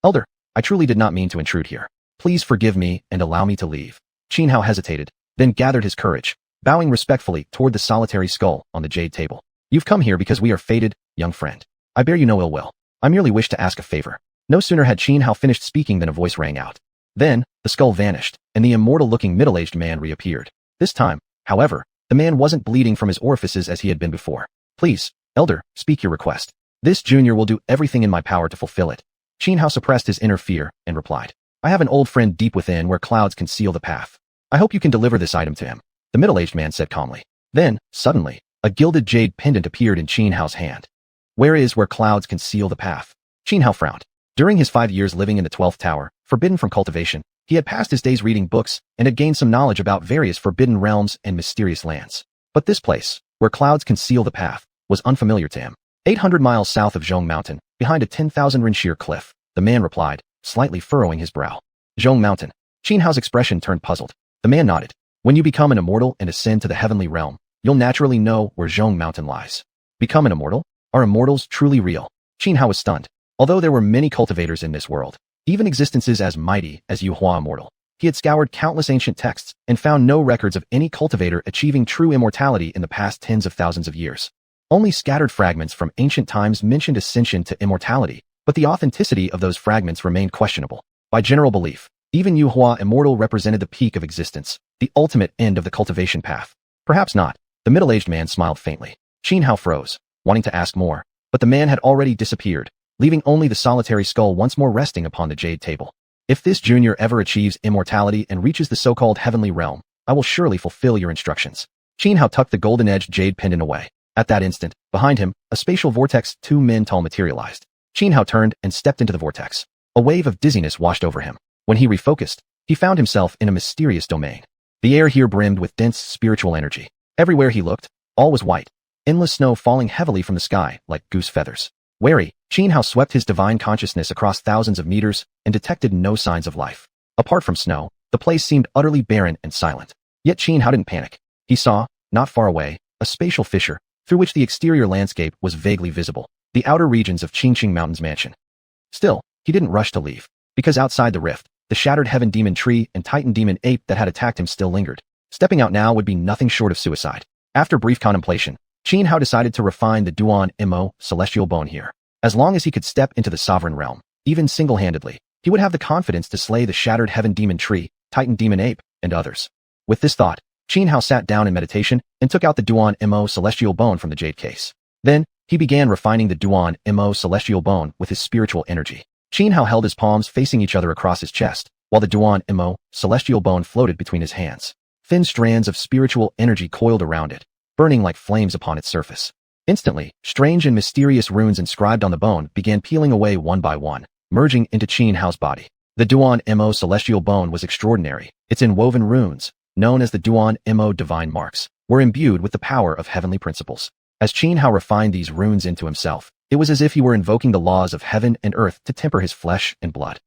Elder, I truly did not mean to intrude here. Please forgive me and allow me to leave. Xianhao hesitated, then gathered his courage, bowing respectfully toward the solitary skull on the jade table. You've come here because we are fated, young friend. I bear you no ill will. I merely wish to ask a favor. No sooner had Xianhao finished speaking than a voice rang out. Then, the skull vanished, and the immortal-looking middle-aged man reappeared. This time, however, the man wasn't bleeding from his orifices as he had been before. Please, Elder, speak your request. This junior will do everything in my power to fulfill it. Xianhao suppressed his inner fear and replied. I have an old friend deep within where clouds conceal the path. I hope you can deliver this item to him. The middle-aged man said calmly. Then, suddenly, a gilded jade pendant appeared in Xianhao's hand. Where clouds conceal the path? Xianhao frowned. During his 5 years living in the 12th tower, forbidden from cultivation, he had passed his days reading books and had gained some knowledge about various forbidden realms and mysterious lands. But this place, where clouds conceal the path, was unfamiliar to him. 800 miles south of Zhong Mountain, behind a 10,000 rin sheer cliff, the man replied, slightly furrowing his brow. Zhong Mountain. Xianhao's expression turned puzzled. The man nodded. When you become an immortal and ascend to the heavenly realm, you'll naturally know where Zhong Mountain lies. Become an immortal? Are immortals truly real? Xianhao was stunned. Although there were many cultivators in this world, even existences as mighty as xuanhuan immortal, he had scoured countless ancient texts and found no records of any cultivator achieving true immortality in the past tens of thousands of years. Only scattered fragments from ancient times mentioned ascension to immortality, but the authenticity of those fragments remained questionable. By general belief, even xuanhuan immortal represented the peak of existence, the ultimate end of the cultivation path. Perhaps not. The middle-aged man smiled faintly. Xianhao froze, wanting to ask more, but the man had already disappeared, leaving only the solitary skull once more resting upon the jade table. If this junior ever achieves immortality and reaches the so-called heavenly realm, I will surely fulfill your instructions. Xianhao tucked the golden-edged jade pendant away. At that instant, behind him, a spatial vortex 2 men tall materialized. Xianhao turned and stepped into the vortex. A wave of dizziness washed over him. When he refocused, he found himself in a mysterious domain. The air here brimmed with dense spiritual energy. Everywhere he looked, all was white. Endless snow falling heavily from the sky like goose feathers. Wary, Xianhao swept his divine consciousness across thousands of meters and detected no signs of life. Apart from snow, the place seemed utterly barren and silent. Yet Xianhao didn't panic. He saw, not far away, a spatial fissure, through which the exterior landscape was vaguely visible, the outer regions of Qingqing Mountain's mansion. Still, he didn't rush to leave. because outside the rift, the shattered heaven demon tree and titan demon ape that had attacked him still lingered. Stepping out now would be nothing short of suicide. After brief contemplation, Xianhao decided to refine the Duan Imo celestial bone here. As long as he could step into the sovereign realm, even single-handedly, he would have the confidence to slay the shattered heaven demon tree, titan demon ape, and others. With this thought, Xianhao sat down in meditation and took out the Duan Imo celestial bone from the jade case. Then, he began refining the Duan Imo celestial bone with his spiritual energy. Xianhao held his palms facing each other across his chest, while the Duan Imo celestial bone floated between his hands. Thin strands of spiritual energy coiled around it, burning like flames upon its surface. Instantly, strange and mysterious runes inscribed on the bone began peeling away one by one, merging into Xianhao's body. The Duan Imo celestial bone was extraordinary. Its inwoven runes, known as the Duan Imo divine marks, were imbued with the power of heavenly principles. As Xianhao refined these runes into himself, it was as if he were invoking the laws of heaven and earth to temper his flesh and blood.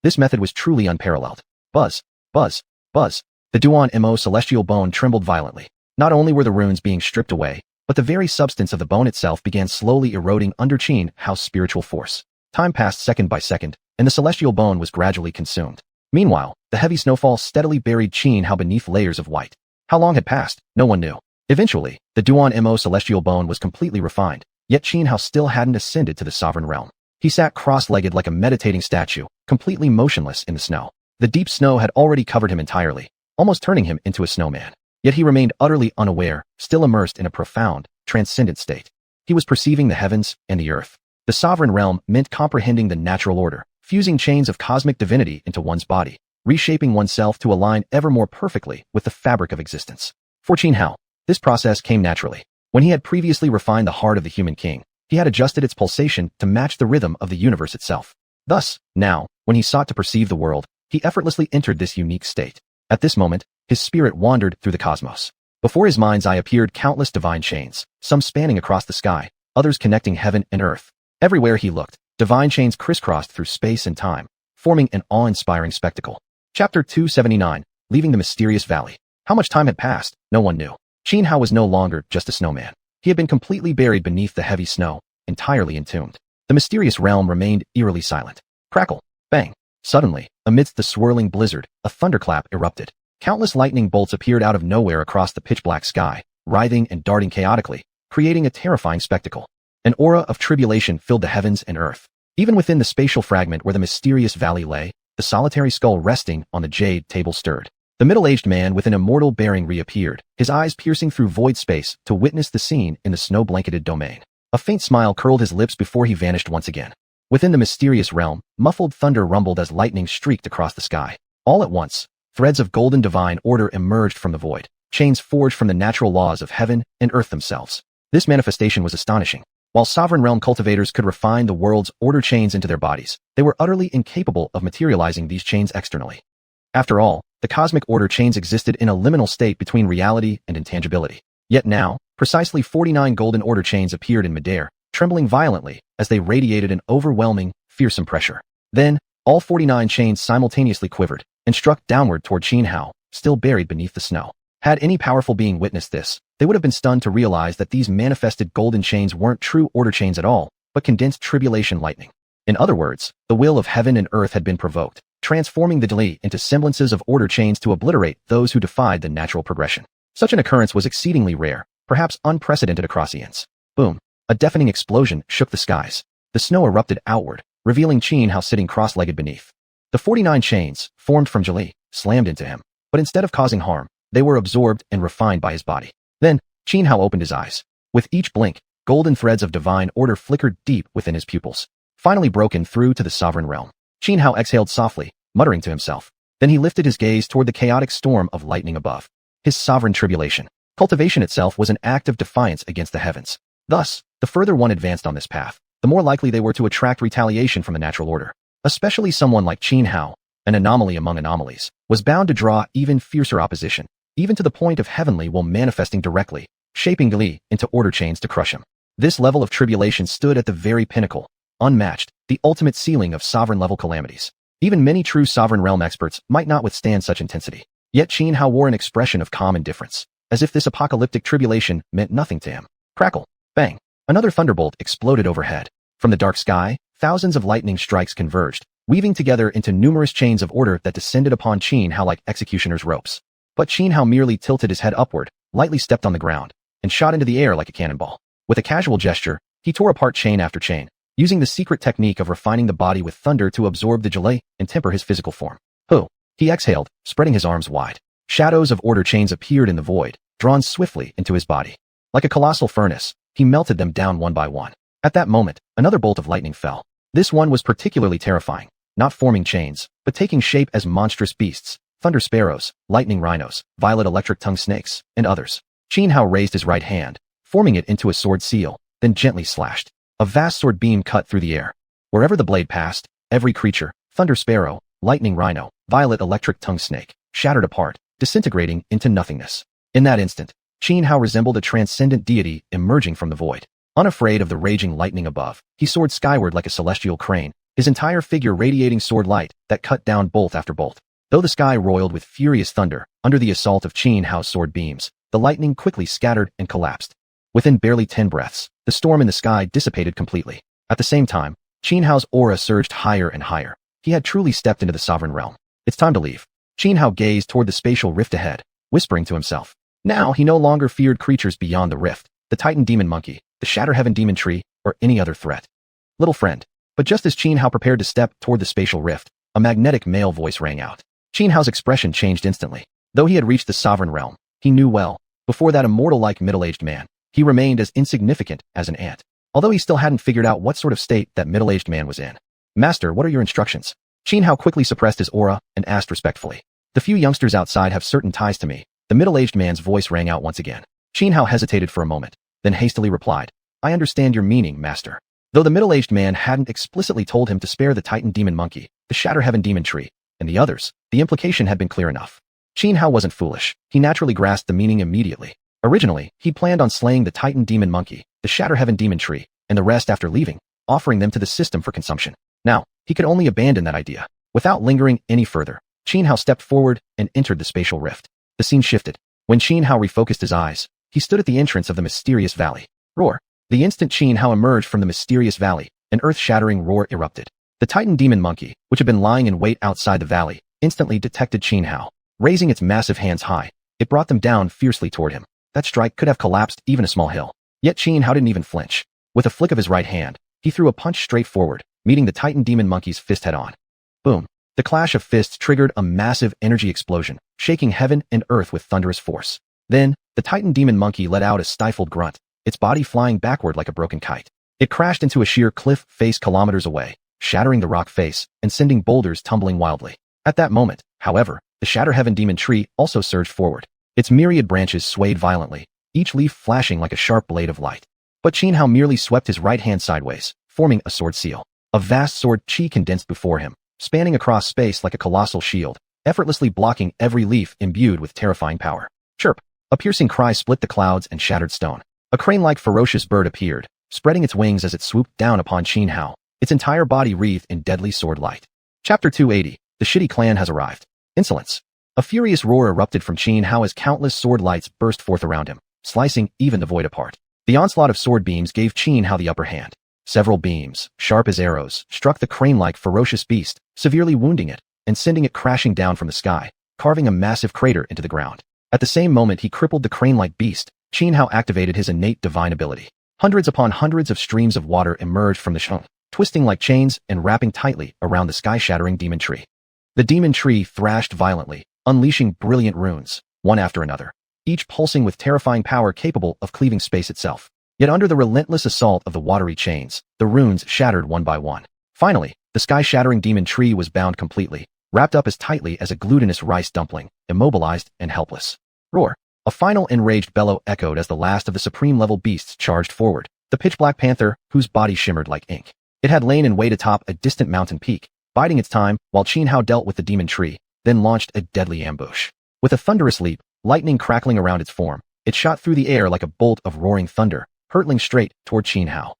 This method was truly unparalleled. Buzz, buzz, buzz. The Duan Imo celestial bone trembled violently. Not only were the runes being stripped away, but the very substance of the bone itself began slowly eroding under Xianhao's spiritual force. Time passed second by second, and the celestial bone was gradually consumed. Meanwhile, the heavy snowfall steadily buried Xianhao beneath layers of white. How long had passed? No one knew. Eventually, the Duan Imo celestial bone was completely refined, yet Xianhao still hadn't ascended to the sovereign realm. He sat cross-legged like a meditating statue, completely motionless in the snow. The deep snow had already covered him entirely, almost turning him into a snowman. Yet he remained utterly unaware, still immersed in a profound, transcendent state. He was perceiving the heavens and the earth. The sovereign realm meant comprehending the natural order, fusing chains of cosmic divinity into one's body, reshaping oneself to align ever more perfectly with the fabric of existence. For Xianhao, this process came naturally. When he had previously refined the heart of the human king, he had adjusted its pulsation to match the rhythm of the universe itself. Thus, now, when he sought to perceive the world, he effortlessly entered this unique state. At this moment, his spirit wandered through the cosmos. Before his mind's eye appeared countless divine chains, some spanning across the sky, others connecting heaven and earth. Everywhere he looked, divine chains crisscrossed through space and time, forming an awe-inspiring spectacle. Chapter 279, Leaving the Mysterious Valley. How much time had passed? No one knew. Xianhao was no longer just a snowman. He had been completely buried beneath the heavy snow, entirely entombed. The mysterious realm remained eerily silent. Crackle, bang. Suddenly, amidst the swirling blizzard, a thunderclap erupted. Countless lightning bolts appeared out of nowhere across the pitch-black sky, writhing and darting chaotically, creating a terrifying spectacle. An aura of tribulation filled the heavens and earth. Even within the spatial fragment where the mysterious valley lay, the solitary skull resting on the jade table stirred. The middle-aged man with an immortal bearing reappeared, his eyes piercing through void space to witness the scene in the snow-blanketed domain. A faint smile curled his lips before he vanished once again. Within the mysterious realm, muffled thunder rumbled as lightning streaked across the sky. All at once, threads of golden divine order emerged from the void, chains forged from the natural laws of heaven and earth themselves. This manifestation was astonishing. While sovereign realm cultivators could refine the world's order chains into their bodies, they were utterly incapable of materializing these chains externally. After all, the cosmic order chains existed in a liminal state between reality and intangibility. Yet now, precisely 49 golden order chains appeared in midair, trembling violently as they radiated an overwhelming, fearsome pressure. Then, all 49 chains simultaneously quivered and struck downward toward Xianhao, still buried beneath the snow. Had any powerful being witnessed this, they would have been stunned to realize that these manifested golden chains weren't true order chains at all, but condensed tribulation lightning. In other words, the will of heaven and earth had been provoked, transforming the Dali into semblances of order chains to obliterate those who defied the natural progression. Such an occurrence was exceedingly rare, perhaps unprecedented across eons. Boom! A deafening explosion shook the skies. The snow erupted outward, revealing Xianhao sitting cross-legged beneath. The 49 chains, formed from Dali, slammed into him, but instead of causing harm, they were absorbed and refined by his body. Then, Xianhao opened his eyes. With each blink, golden threads of divine order flickered deep within his pupils, finally broken through to the sovereign realm. Xianhao exhaled softly, muttering to himself. Then he lifted his gaze toward the chaotic storm of lightning above. His sovereign tribulation. Cultivation itself was an act of defiance against the heavens. Thus, the further one advanced on this path, the more likely they were to attract retaliation from the natural order. Especially someone like Xianhao, an anomaly among anomalies, was bound to draw even fiercer opposition, even to the point of heavenly will manifesting directly, shaping Dali into order chains to crush him. This level of tribulation stood at the very pinnacle, unmatched, the ultimate ceiling of sovereign-level calamities. Even many true sovereign realm experts might not withstand such intensity. Yet Xianhao wore an expression of calm indifference, as if this apocalyptic tribulation meant nothing to him. Crackle, bang! Another thunderbolt exploded overhead. From the dark sky, thousands of lightning strikes converged, weaving together into numerous chains of order that descended upon Xianhao like executioner's ropes. But Xianhao merely tilted his head upward, lightly stepped on the ground, and shot into the air like a cannonball. With a casual gesture, he tore apart chain after chain, using the secret technique of refining the body with thunder to absorb the gelée and temper his physical form. He exhaled, spreading his arms wide. Shadows of order chains appeared in the void, drawn swiftly into his body. Like a colossal furnace, he melted them down one by one. At that moment, another bolt of lightning fell. This one was particularly terrifying, not forming chains, but taking shape as monstrous beasts, thunder sparrows, lightning rhinos, violet electric tongue snakes, and others. Xianhao raised his right hand, forming it into a sword seal, then gently slashed. A vast sword beam cut through the air. Wherever the blade passed, every creature, thunder sparrow, lightning rhino, violet electric tongue snake, shattered apart, disintegrating into nothingness. In that instant, Xianhao resembled a transcendent deity emerging from the void. Unafraid of the raging lightning above, he soared skyward like a celestial crane, his entire figure radiating sword light that cut down bolt after bolt. Though the sky roiled with furious thunder, under the assault of Xianhao's sword beams, the lightning quickly scattered and collapsed. Within barely 10 breaths, the storm in the sky dissipated completely. At the same time, Xianhao's aura surged higher and higher. He had truly stepped into the sovereign realm. It's time to leave. Xianhao gazed toward the spatial rift ahead, whispering to himself. Now he no longer feared creatures beyond the rift, the Titan demon monkey, the Shatter Heaven demon tree, or any other threat. Little friend. But just as Xianhao prepared to step toward the spatial rift, a magnetic male voice rang out. Xianhao's expression changed instantly. Though he had reached the sovereign realm, he knew well, before that immortal-like middle-aged man, he remained as insignificant as an ant. Although he still hadn't figured out what sort of state that middle-aged man was in. Master, what are your instructions? Xianhao quickly suppressed his aura and asked respectfully. The few youngsters outside have certain ties to me. The middle-aged man's voice rang out once again. Xianhao hesitated for a moment, then hastily replied, I understand your meaning, master. Though the middle-aged man hadn't explicitly told him to spare the Titan demon monkey, the Shatter Heaven demon tree, and the others, the implication had been clear enough. Xianhao wasn't foolish. He naturally grasped the meaning immediately. Originally, he planned on slaying the Titan demon monkey, the Shatter Heaven demon tree, and the rest after leaving, offering them to the system for consumption. Now, he could only abandon that idea. Without lingering any further, Xianhao stepped forward and entered the spatial rift. The scene shifted. When Xianhao refocused his eyes, he stood at the entrance of the mysterious valley. Roar. The instant Xianhao emerged from the mysterious valley, an earth-shattering roar erupted. The Titan demon monkey, which had been lying in wait outside the valley, instantly detected Xianhao. Raising its massive hands high, it brought them down fiercely toward him. That strike could have collapsed even a small hill. Yet Xianhao didn't even flinch. With a flick of his right hand, he threw a punch straight forward, meeting the Titan demon monkey's fist head-on. Boom. The clash of fists triggered a massive energy explosion, shaking heaven and earth with thunderous force. Then, the Titan demon monkey let out a stifled grunt, its body flying backward like a broken kite. It crashed into a sheer cliff face kilometers away, shattering the rock face and sending boulders tumbling wildly. At that moment, however, the Shatter Heaven demon tree also surged forward. Its myriad branches swayed violently, each leaf flashing like a sharp blade of light. But Xianhao merely swept his right hand sideways, forming a sword seal. A vast sword chi condensed before him, spanning across space like a colossal shield, effortlessly blocking every leaf imbued with terrifying power. Chirp! A piercing cry split the clouds and shattered stone. A crane-like ferocious bird appeared, spreading its wings as it swooped down upon Xianhao, its entire body wreathed in deadly sword light. Chapter 280. The Shitty Clan has arrived. Insolence. A furious roar erupted from Xianhao as countless sword lights burst forth around him, slicing even the void apart. The onslaught of sword beams gave Xianhao the upper hand. Several beams, sharp as arrows, struck the crane-like ferocious beast, severely wounding it, and sending it crashing down from the sky, carving a massive crater into the ground. At the same moment he crippled the crane-like beast, Xianhao activated his innate divine ability. Hundreds upon hundreds of streams of water emerged from the xiong, twisting like chains and wrapping tightly around the sky-shattering demon tree. The demon tree thrashed violently, unleashing brilliant runes, one after another, each pulsing with terrifying power capable of cleaving space itself. Yet under the relentless assault of the watery chains, the runes shattered one by one. Finally, the sky-shattering demon tree was bound completely, wrapped up as tightly as a glutinous rice dumpling, immobilized and helpless. Roar! A final enraged bellow echoed as the last of the supreme-level beasts charged forward, the pitch-black panther, whose body shimmered like ink. It had lain in wait atop a distant mountain peak, biding its time while Xianhao dealt with the demon tree, then launched a deadly ambush. With a thunderous leap, lightning crackling around its form, it shot through the air like a bolt of roaring thunder, hurtling straight toward Xianhao.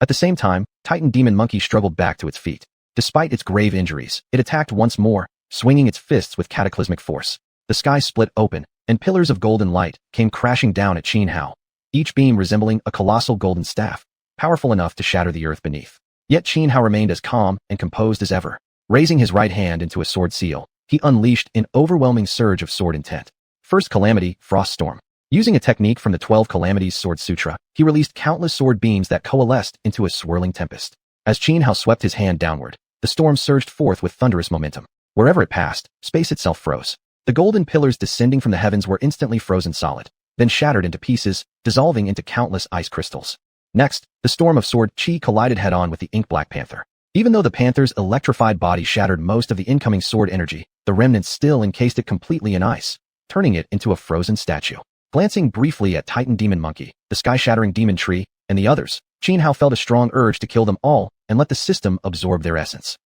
At the same time, Titan Demon Monkey struggled back to its feet. Despite its grave injuries, it attacked once more, swinging its fists with cataclysmic force. The sky split open, and pillars of golden light came crashing down at Xianhao, each beam resembling a colossal golden staff, powerful enough to shatter the earth beneath. Yet Xianhao remained as calm and composed as ever. Raising his right hand into a sword seal, he unleashed an overwhelming surge of sword intent. First calamity, Frost Storm. Using a technique from the 12 Calamities Sword Sutra, he released countless sword beams that coalesced into a swirling tempest. As Xianhao swept his hand downward, the storm surged forth with thunderous momentum. Wherever it passed, space itself froze. The golden pillars descending from the heavens were instantly frozen solid, then shattered into pieces, dissolving into countless ice crystals. Next, the storm of sword chi collided head-on with the ink Black Panther. Even though the panther's electrified body shattered most of the incoming sword energy, the remnants still encased it completely in ice, turning it into a frozen statue. Glancing briefly at Titan Demon Monkey, the sky-shattering demon tree, and the others, Xianhao felt a strong urge to kill them all and let the system absorb their essence.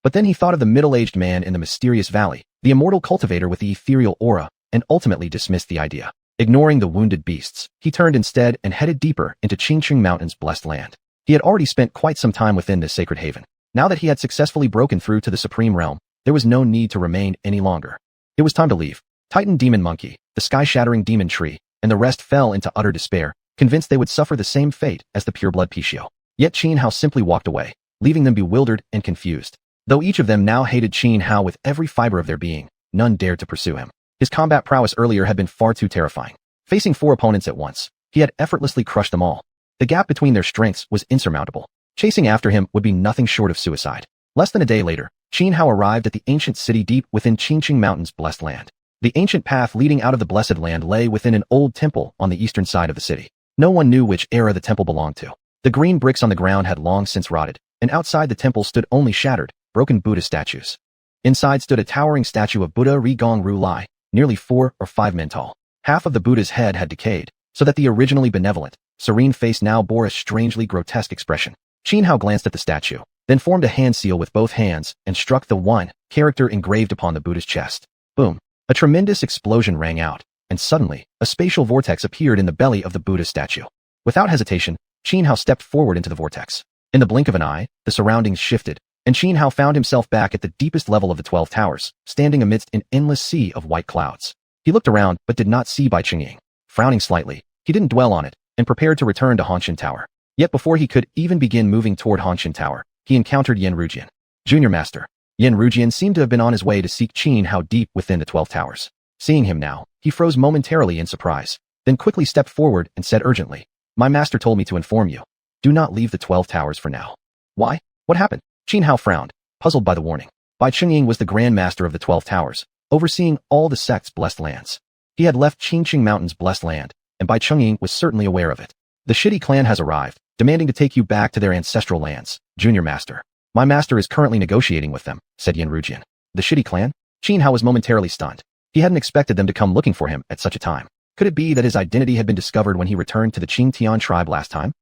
But then he thought of the middle-aged man in the mysterious valley, the immortal cultivator with the ethereal aura, and ultimately dismissed the idea. Ignoring the wounded beasts, he turned instead and headed deeper into Xianxia Mountain's blessed land. He had already spent quite some time within this sacred haven. Now that he had successfully broken through to the supreme realm, there was no need to remain any longer. It was time to leave. Titan Demon Monkey, the sky-shattering demon tree, and the rest fell into utter despair, convinced they would suffer the same fate as the pureblood Pishio. Yet Xianhao simply walked away, leaving them bewildered and confused. Though each of them now hated Xianhao with every fiber of their being, none dared to pursue him. His combat prowess earlier had been far too terrifying. Facing 4 opponents at once, he had effortlessly crushed them all. The gap between their strengths was insurmountable. Chasing after him would be nothing short of suicide. Less than a day later, Xianhao arrived at the ancient city deep within Xianxia Mountain's blessed land. The ancient path leading out of the blessed land lay within an old temple on the eastern side of the city. No one knew which era the temple belonged to. The green bricks on the ground had long since rotted, and outside the temple stood only shattered, broken Buddha statues. Inside stood a towering statue of Buddha Rigong Ru Lai, nearly 4 or 5 men tall. Half of the Buddha's head had decayed, so that the originally benevolent, serene face now bore a strangely grotesque expression. Xianhao glanced at the statue, then formed a hand seal with both hands and struck the one character engraved upon the Buddha's chest. Boom! A tremendous explosion rang out, and suddenly, a spatial vortex appeared in the belly of the Buddha statue. Without hesitation, Xianhao stepped forward into the vortex. In the blink of an eye, the surroundings shifted, and Xianhao found himself back at the deepest level of the 12 towers, standing amidst an endless sea of white clouds. He looked around but did not see Bai Qingying. Frowning slightly, he didn't dwell on it, and prepared to return to Hanshan Tower. Yet before he could even begin moving toward Hanshan Tower, he encountered Yan Rujian. Junior Master. Yan Rujian seemed to have been on his way to seek Xianhao deep within the 12 towers. Seeing him now, he froze momentarily in surprise, then quickly stepped forward and said urgently, "My master told me to inform you. Do not leave the 12 towers for now." "Why? What happened?" Xianhao frowned, puzzled by the warning. Bai Qingying was the Grand Master of the 12 towers, overseeing all the sect's blessed lands. He had left Xianxia Mountain's blessed land, and Bai Qingying was certainly aware of it. "The Shitty clan has arrived, demanding to take you back to their ancestral lands, Junior Master. My master is currently negotiating with them," said Yan Rujian. "The Shitty clan?" Xianhao was momentarily stunned. He hadn't expected them to come looking for him at such a time. Could it be that his identity had been discovered when he returned to the Qingtian tribe last time?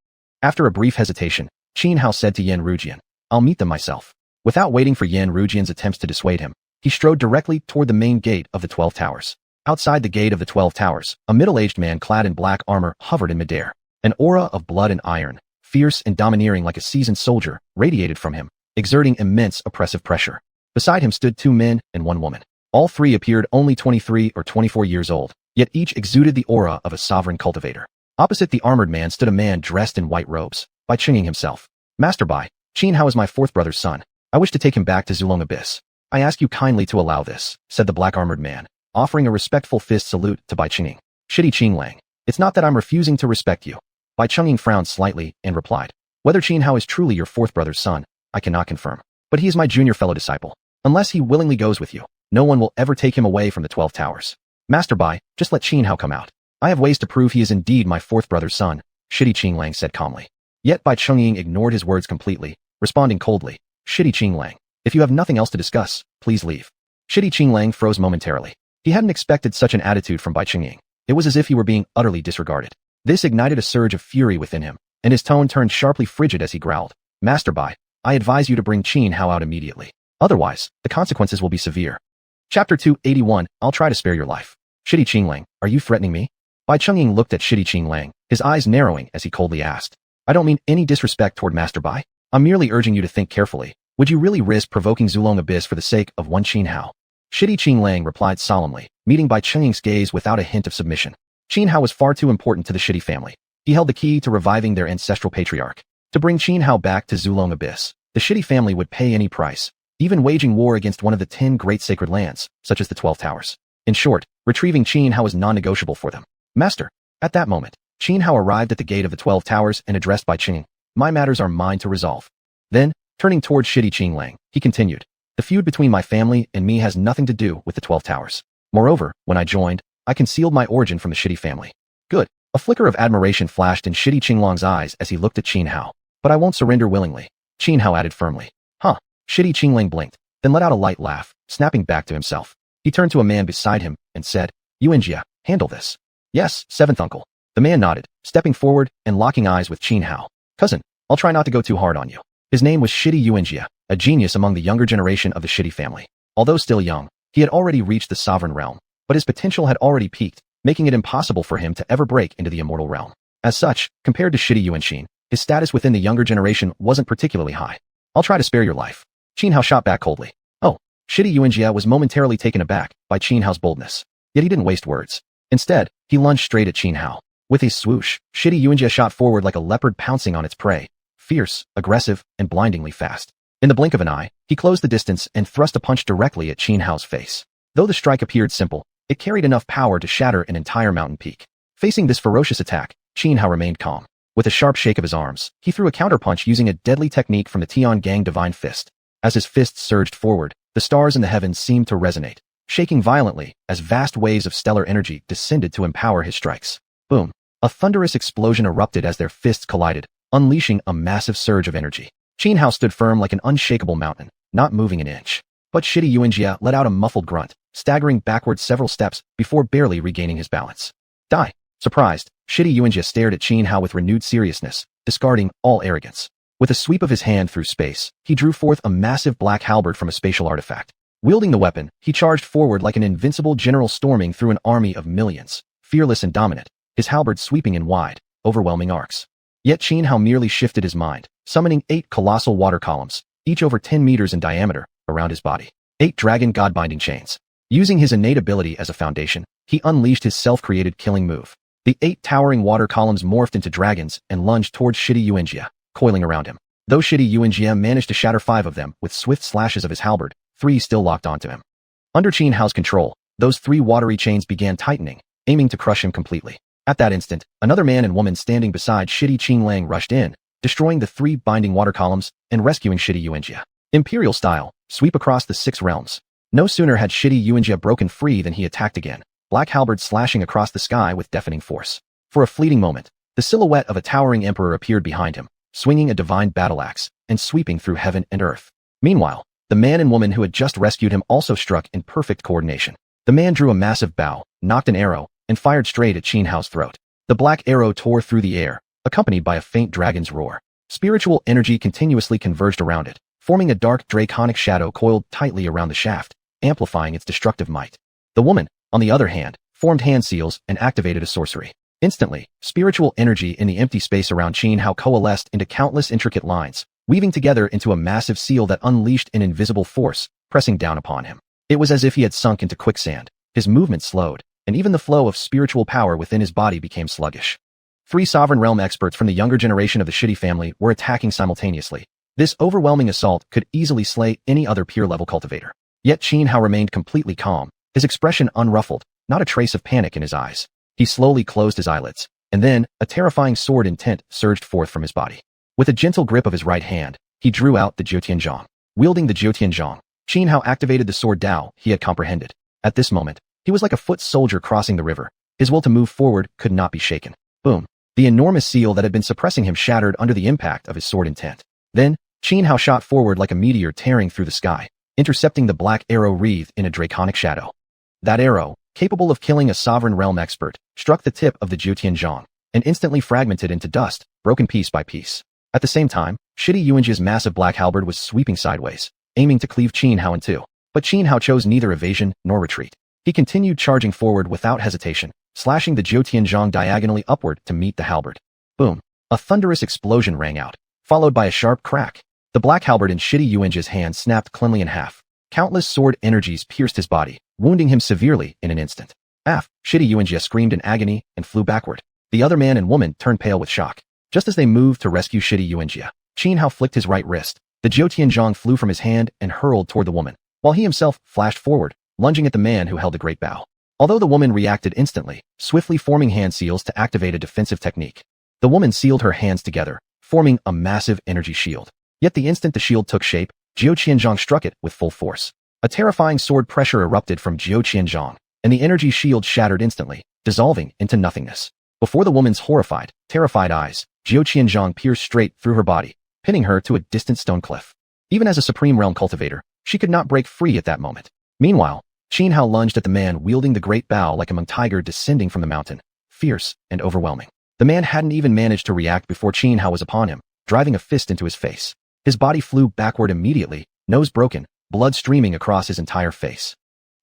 After a brief hesitation, Xianhao said to Yan Rujian, "I'll meet them myself." Without waiting for Yan Rujian's attempts to dissuade him, he strode directly toward the main gate of the 12 towers. Outside the gate of the 12 towers, a middle-aged man clad in black armor hovered in midair. An aura of blood and iron, fierce and domineering like a seasoned soldier, radiated from him, exerting immense oppressive pressure. Beside him stood 2 men and 1 woman. All 3 appeared only 23 or 24 years old, yet each exuded the aura of a sovereign cultivator. Opposite the armored man stood a man dressed in white robes, Bai Qingying himself. "Master Bai, Xianhao is my 4th brother's son. I wish to take him back to Zulong Abyss. I ask you kindly to allow this," said the black armored man, offering a respectful fist salute to Bai Qingying. "Shitty Qinglang, it's not that I'm refusing to respect you." Bai Qingying frowned slightly and replied, "Whether Xianhao is truly your 4th brother's son, I cannot confirm. But he is my junior fellow disciple. Unless he willingly goes with you, no one will ever take him away from the 12 towers. Master Bai, just let Xianhao come out. I have ways to prove he is indeed my 4th brother's son," Shitty Qinglang said calmly. Yet Bai Qingying ignored his words completely, responding coldly, "Shitty Qinglang, if you have nothing else to discuss, please leave." Shitty Qinglang froze momentarily. He hadn't expected such an attitude from Bai Qingying. It was as if he were being utterly disregarded. This ignited a surge of fury within him, and his tone turned sharply frigid as he growled, "Master Bai, I advise you to bring Xianhao out immediately. Otherwise, the consequences will be severe." Chapter 281, I'll try to spare your life. "Shitty Qinglang, are you threatening me?" Bai Qingying looked at Shitty Qinglang, his eyes narrowing as he coldly asked. "I don't mean any disrespect toward Master Bai. I'm merely urging you to think carefully. Would you really risk provoking Zulong Abyss for the sake of one Xianhao?" Shitty Qinglang replied solemnly, meeting Bai Qingying's gaze without a hint of submission. Xianhao was far too important to the Shitty family. He held the key to reviving their ancestral patriarch. To bring Xianhao back to Zulong Abyss, the Shitty family would pay any price, even waging war against one of the 10 great sacred lands, such as the 12 Towers. In short, retrieving Xianxia was non-negotiable for them. Master. At that moment, Xianxia arrived at the gate of the 12 Towers and addressed by Qing. My matters are mine to resolve. Then, turning towards Shitty Qinglang, he continued. The feud between my family and me has nothing to do with the 12 Towers. Moreover, when I joined, I concealed my origin from the Shitty family. Good. A flicker of admiration flashed in Shitty Qinglang's eyes as he looked at Xianxia. But I won't surrender willingly, Xianxia added firmly. Huh. Shitty Qinglang blinked, then let out a light laugh, snapping back to himself. He turned to a man beside him and said, Xianxia, handle this. Yes, seventh uncle. The man nodded, stepping forward and locking eyes with Xianxia. Cousin, I'll try not to go too hard on you. His name was Shitty Xianxia, a genius among the younger generation of the Shitty family. Although still young, he had already reached the sovereign realm, but his potential had already peaked, making it impossible for him to ever break into the immortal realm. As such, compared to Shitty Xianxia, his status within the younger generation wasn't particularly high. I'll try to spare your life. Xianxia shot back coldly. Oh, Shitty Xianxia was momentarily taken aback by Xianxia's boldness. Yet he didn't waste words. Instead, he lunged straight at Xianxia. With a swoosh, Shitty Xianxia shot forward like a leopard pouncing on its prey, fierce, aggressive, and blindingly fast. In the blink of an eye, he closed the distance and thrust a punch directly at Xianxia's face. Though the strike appeared simple, it carried enough power to shatter an entire mountain peak. Facing this ferocious attack, Xianxia remained calm. With a sharp shake of his arms, he threw a counterpunch using a deadly technique from the Tian Gang Divine Fist. As his fists surged forward, the stars in the heavens seemed to resonate, shaking violently as vast waves of stellar energy descended to empower his strikes. Boom! A thunderous explosion erupted as their fists collided, unleashing a massive surge of energy. Xianxia stood firm like an unshakable mountain, not moving an inch. But Shitty Xianxia let out a muffled grunt, staggering backward several steps before barely regaining his balance. Die! Surprised, Shitty Xianxia stared at Xianxia with renewed seriousness, discarding all arrogance. With a sweep of his hand through space, he drew forth a massive black halberd from a spatial artifact. Wielding the weapon, he charged forward like an invincible general storming through an army of millions, fearless and dominant, his halberd sweeping in wide, overwhelming arcs. Yet Xianxia merely shifted his mind, summoning 8 colossal water columns, each over 10 meters in diameter, around his body. 8 dragon god-binding chains. Using his innate ability as a foundation, he unleashed his self-created killing move. The 8 towering water columns morphed into dragons and lunged towards Shitty Xianxia, coiling around him. Though Shitty Xianxia managed to shatter 5 of them with swift slashes of his halberd, 3 still locked onto him. Under Xianxia's control, those 3 watery chains began tightening, aiming to crush him completely. At that instant, another man and woman standing beside Shitty Qinglang rushed in, destroying the 3 binding water columns and rescuing Shitty Xianxia. Imperial style, sweep across the 6 realms. No sooner had Shitty Xianxia broken free than he attacked again, black halberd slashing across the sky with deafening force. For a fleeting moment, the silhouette of a towering emperor appeared behind him, swinging a divine battle axe and sweeping through heaven and earth. Meanwhile, the man and woman who had just rescued him also struck in perfect coordination. The man drew a massive bow, knocked an arrow, and fired straight at Xianxia's throat. The black arrow tore through the air, accompanied by a faint dragon's roar. Spiritual energy continuously converged around it, forming a dark draconic shadow coiled tightly around the shaft, amplifying its destructive might. The woman, on the other hand, formed hand seals and activated a sorcery. Instantly, spiritual energy in the empty space around Xianxia coalesced into countless intricate lines, weaving together into a massive seal that unleashed an invisible force, pressing down upon him. It was as if he had sunk into quicksand. His movement slowed, and even the flow of spiritual power within his body became sluggish. 3 sovereign realm experts from the younger generation of the Shitty family were attacking simultaneously. This overwhelming assault could easily slay any other peer-level cultivator. Yet Xianxia remained completely calm, his expression unruffled, not a trace of panic in his eyes. He slowly closed his eyelids, and then, a terrifying sword intent surged forth from his body. With a gentle grip of his right hand, he drew out the xiuxian. Wielding the xiuxian, Xianxia activated the sword Dao he had comprehended. At this moment, he was like a foot soldier crossing the river. His will to move forward could not be shaken. Boom. The enormous seal that had been suppressing him shattered under the impact of his sword intent. Then, Xianxia shot forward like a meteor tearing through the sky, intercepting the black arrow wreathed in a draconic shadow. That arrow, capable of killing a sovereign realm expert, struck the tip of the xiuxian and instantly fragmented into dust, broken piece by piece. At the same time, Shitty Xianxia's massive black halberd was sweeping sideways, aiming to cleave Xianxia in two. But Xianxia chose neither evasion nor retreat. He continued charging forward without hesitation, slashing the xiuxian diagonally upward to meet the halberd. Boom! A thunderous explosion rang out, followed by a sharp crack. The black halberd in Shitty Xianxia's hand snapped cleanly in half. Countless sword energies pierced his body, wounding him severely in an instant. Shitty Xianxia screamed in agony and flew backward. The other man and woman turned pale with shock. Just as they moved to rescue Shitty Xianxia, Xianxia flicked his right wrist, The xiuxian flew from his hand and hurled toward the woman, while he himself flashed forward, lunging at the man who held the great bow. Although the woman reacted instantly, swiftly forming hand seals to activate a defensive technique. The woman sealed her hands together, forming a massive energy shield. Yet the instant the shield took shape, xiuxian struck it with full force. A terrifying sword pressure erupted from xiuxian, and the energy shield shattered instantly, dissolving into nothingness. Before the woman's horrified, terrified eyes, xiuxian pierced straight through her body, pinning her to a distant stone cliff. Even as a supreme realm cultivator, she could not break free at that moment. Meanwhile, Xuanhuan lunged at the man wielding the great bow like a mountain tiger descending from the mountain, fierce and overwhelming. The man hadn't even managed to react before Xuanhuan was upon him, driving a fist into his face. His body flew backward immediately, nose broken, blood streaming across his entire face.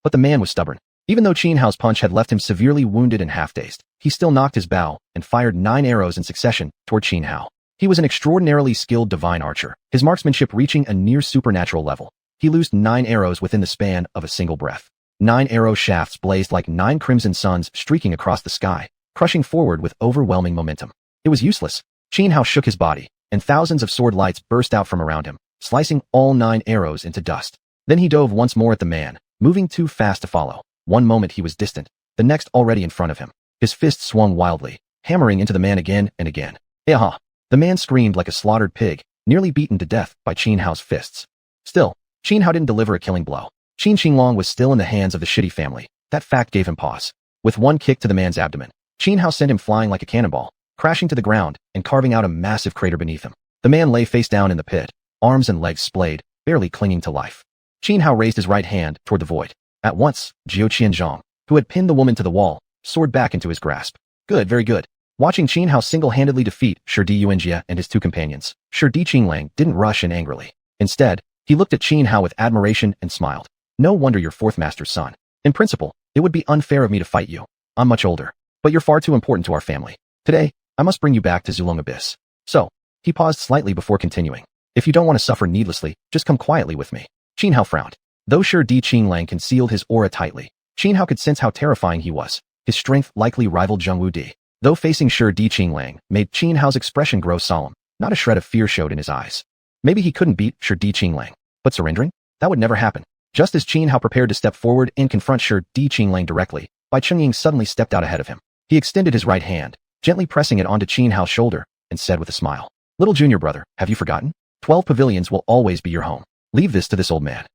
But the man was stubborn. Even though Xuanhuan's punch had left him severely wounded and half-dazed, he still knocked his bow and fired 9 arrows in succession toward Xuanhuan. He was an extraordinarily skilled divine archer, his marksmanship reaching a near supernatural level. He loosed 9 arrows within the span of a single breath. 9 arrow shafts blazed like 9 crimson suns streaking across the sky, crushing forward with overwhelming momentum. It was useless. Xuanhuan shook his body, and thousands of sword lights burst out from around him, slicing all 9 arrows into dust. Then he dove once more at the man, moving too fast to follow. One moment he was distant, the next already in front of him. His fists swung wildly, hammering into the man again and again. Aha! The man screamed like a slaughtered pig, nearly beaten to death by Xuanhuan's fists. Still, Xuanhuan didn't deliver a killing blow. Xianxia was still in the hands of the shitty family. That fact gave him pause. With one kick to the man's abdomen, Xuanhuan sent him flying like a cannonball, crashing to the ground and carving out a massive crater beneath him. The man lay face down in the pit, arms and legs splayed, barely clinging to life. Xuanhuan raised his right hand toward the void. At once, xiuxian, who had pinned the woman to the wall, soared back into his grasp. Good, very good. Watching Xuanhuan single-handedly defeat xianxia and his 2 companions, Qinglang didn't rush in angrily. Instead, he looked at Xuanhuan with admiration and smiled. No wonder you're 4th master's son. In principle, it would be unfair of me to fight you. I'm much older, but you're far too important to our family. Today, I must bring you back to Zulong Abyss. So, he paused slightly before continuing. If you don't want to suffer needlessly, just come quietly with me. Xuanhuan frowned. Though Qinglang concealed his aura tightly, Xuanhuan could sense how terrifying he was. His strength likely rivaled Zhongwu Di. Though facing Qinglang made Xuanhuan's expression grow solemn, not a shred of fear showed in his eyes. Maybe he couldn't beat Qinglang, but surrendering? That would never happen. Just as Xuanhuan prepared to step forward and confront Qinglang directly, Bai Chungying suddenly stepped out ahead of him. He extended his right hand, gently pressing it onto Xuanhuan's shoulder, and said with a smile, "Little junior brother, have you forgotten? 12 pavilions will always be your home. Leave this to this old man."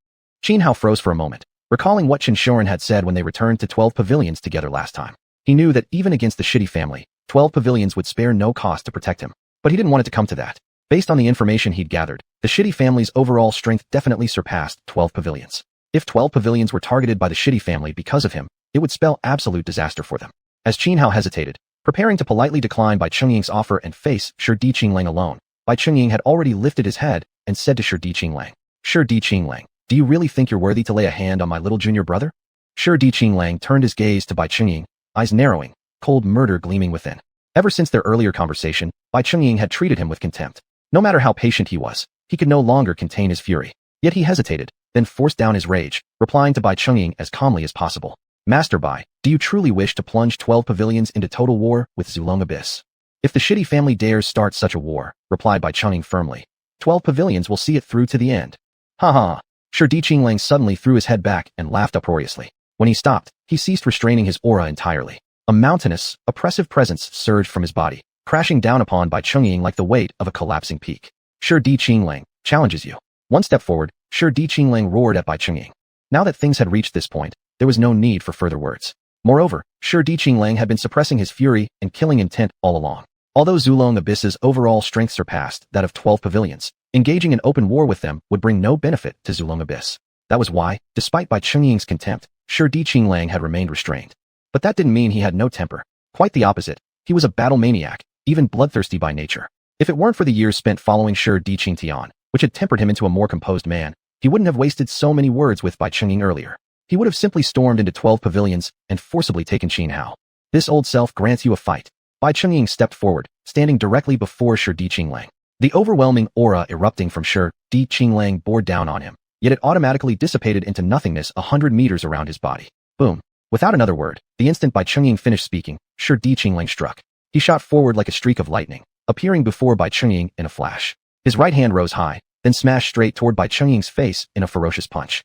Xuanhuan froze for a moment, recalling what Xianxia had said when they returned to 12 pavilions together last time. He knew that even against the shitty family, 12 pavilions would spare no cost to protect him. But he didn't want it to come to that. Based on the information he'd gathered, the shitty family's overall strength definitely surpassed 12 pavilions. If 12 pavilions were targeted by the shitty family because of him, it would spell absolute disaster for them. As Xuanhuan hesitated, preparing to politely decline Bai Chungying's offer and face Qinglang alone, Bai Chungying had already lifted his head and said to Qinglang, "Qinglang, do you really think you're worthy to lay a hand on my little junior brother?" Qinglang turned his gaze to Bai Chungying, eyes narrowing, cold murder gleaming within. Ever since their earlier conversation, Bai Chungying had treated him with contempt. No matter how patient he was, he could no longer contain his fury. Yet he hesitated, then forced down his rage, replying to Bai Chungying as calmly as possible. "Master Bai, do you truly wish to plunge 12 pavilions into total war with Zulong Abyss?" "If the shitty family dares start such a war," replied Bai Chungying firmly, "12 pavilions will see it through to the end." "Ha ha!" Qinglang suddenly threw his head back and laughed uproariously. When he stopped, he ceased restraining his aura entirely. A mountainous, oppressive presence surged from his body, crashing down upon Bai Chungying like the weight of a collapsing peak. Qinglang challenges you." One step forward, Qinglang roared at Bai Chungying. Now that things had reached this point, there was no need for further words. Moreover, Qinglang had been suppressing his fury and killing intent all along. Although Zulong Abyss's overall strength surpassed that of 12 pavilions, engaging in open war with them would bring no benefit to Zulong Abyss. That was why, despite Bai Chungying's contempt, Qinglang had remained restrained. But that didn't mean he had no temper. Quite the opposite. He was a battle maniac, even bloodthirsty by nature. If it weren't for the years spent following Qingtian, which had tempered him into a more composed man, he wouldn't have wasted so many words with Bai Chungying earlier. He would have simply stormed into 12 pavilions and forcibly taken Xuanhuan. "This old self grants you a fight." Bai Chungying stepped forward, standing directly before Qinglang. The overwhelming aura erupting from Qinglang bore down on him, yet it automatically dissipated into nothingness 100 meters around his body. Boom. Without another word, the instant Bai Chungying finished speaking, Qinglang struck. He shot forward like a streak of lightning, appearing before Bai Chungying in a flash. His right hand rose high, then smashed straight toward Bai Chungying's face in a ferocious punch.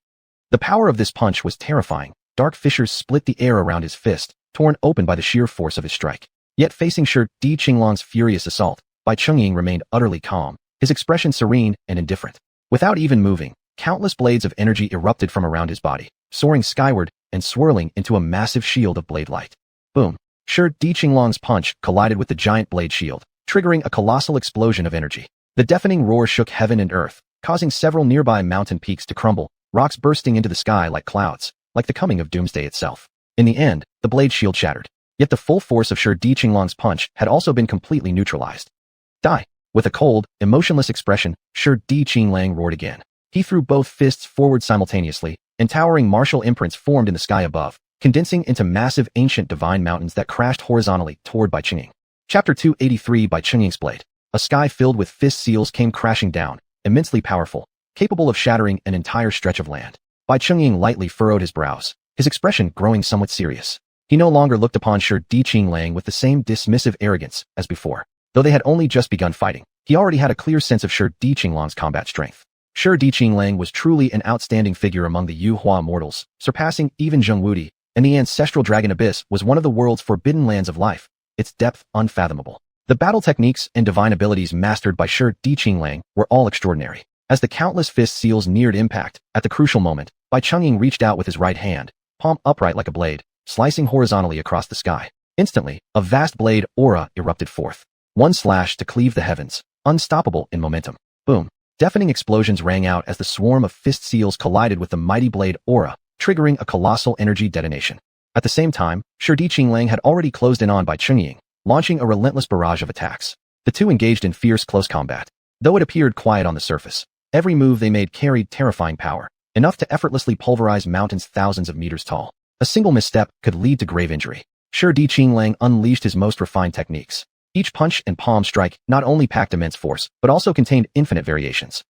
The power of this punch was terrifying. Dark fissures split the air around his fist, torn open by the sheer force of his strike. Yet facing Shi Qinglong's furious assault, Bai Chungying remained utterly calm, his expression serene and indifferent. Without even moving, countless blades of energy erupted from around his body, soaring skyward and swirling into a massive shield of blade light. Boom! Shi Qinglong's punch collided with the giant blade shield, triggering a colossal explosion of energy. The deafening roar shook heaven and earth, causing several nearby mountain peaks to crumble, rocks bursting into the sky like clouds, like the coming of doomsday itself. In the end, the blade shield shattered. Yet the full force of Shi Qinglong's punch had also been completely neutralized. Die! With a cold, emotionless expression, Shi Qinglang roared again. He threw both fists forward simultaneously, and towering martial imprints formed in the sky above, condensing into massive ancient divine mountains that crashed horizontally toward Bai Chungying. Chapter 283 Bai Chungying's Blade. A sky filled with fist seals came crashing down, immensely powerful, capable of shattering an entire stretch of land. Bai Chungying lightly furrowed his brows, his expression growing somewhat serious. He no longer looked upon Shi Qinglang with the same dismissive arrogance as before. Though they had only just begun fighting, he already had a clear sense of Shi Qinglang's combat strength. Shi Qinglang was truly an outstanding figure among the Yuhua immortals, surpassing even Zhengwudi, and the ancestral dragon abyss was one of the world's forbidden lands of life, its depth unfathomable. The battle techniques and divine abilities mastered by Shi Qinglang were all extraordinary. As the countless fist seals neared impact, at the crucial moment, Bai Chungying reached out with his right hand, palm upright like a blade, slicing horizontally across the sky. Instantly, a vast blade aura erupted forth. One slash to cleave the heavens, unstoppable in momentum. Boom. Deafening explosions rang out as the swarm of fist seals collided with the mighty blade aura, triggering a colossal energy detonation. At the same time, Shi Qinglang had already closed in on Bai Chungying, launching a relentless barrage of attacks. The two engaged in fierce close combat. Though it appeared quiet on the surface, every move they made carried terrifying power, enough to effortlessly pulverize mountains thousands of meters tall. A single misstep could lead to grave injury. Shi Qinglang unleashed his most refined techniques. Each punch and palm strike not only packed immense force, but also contained infinite variations.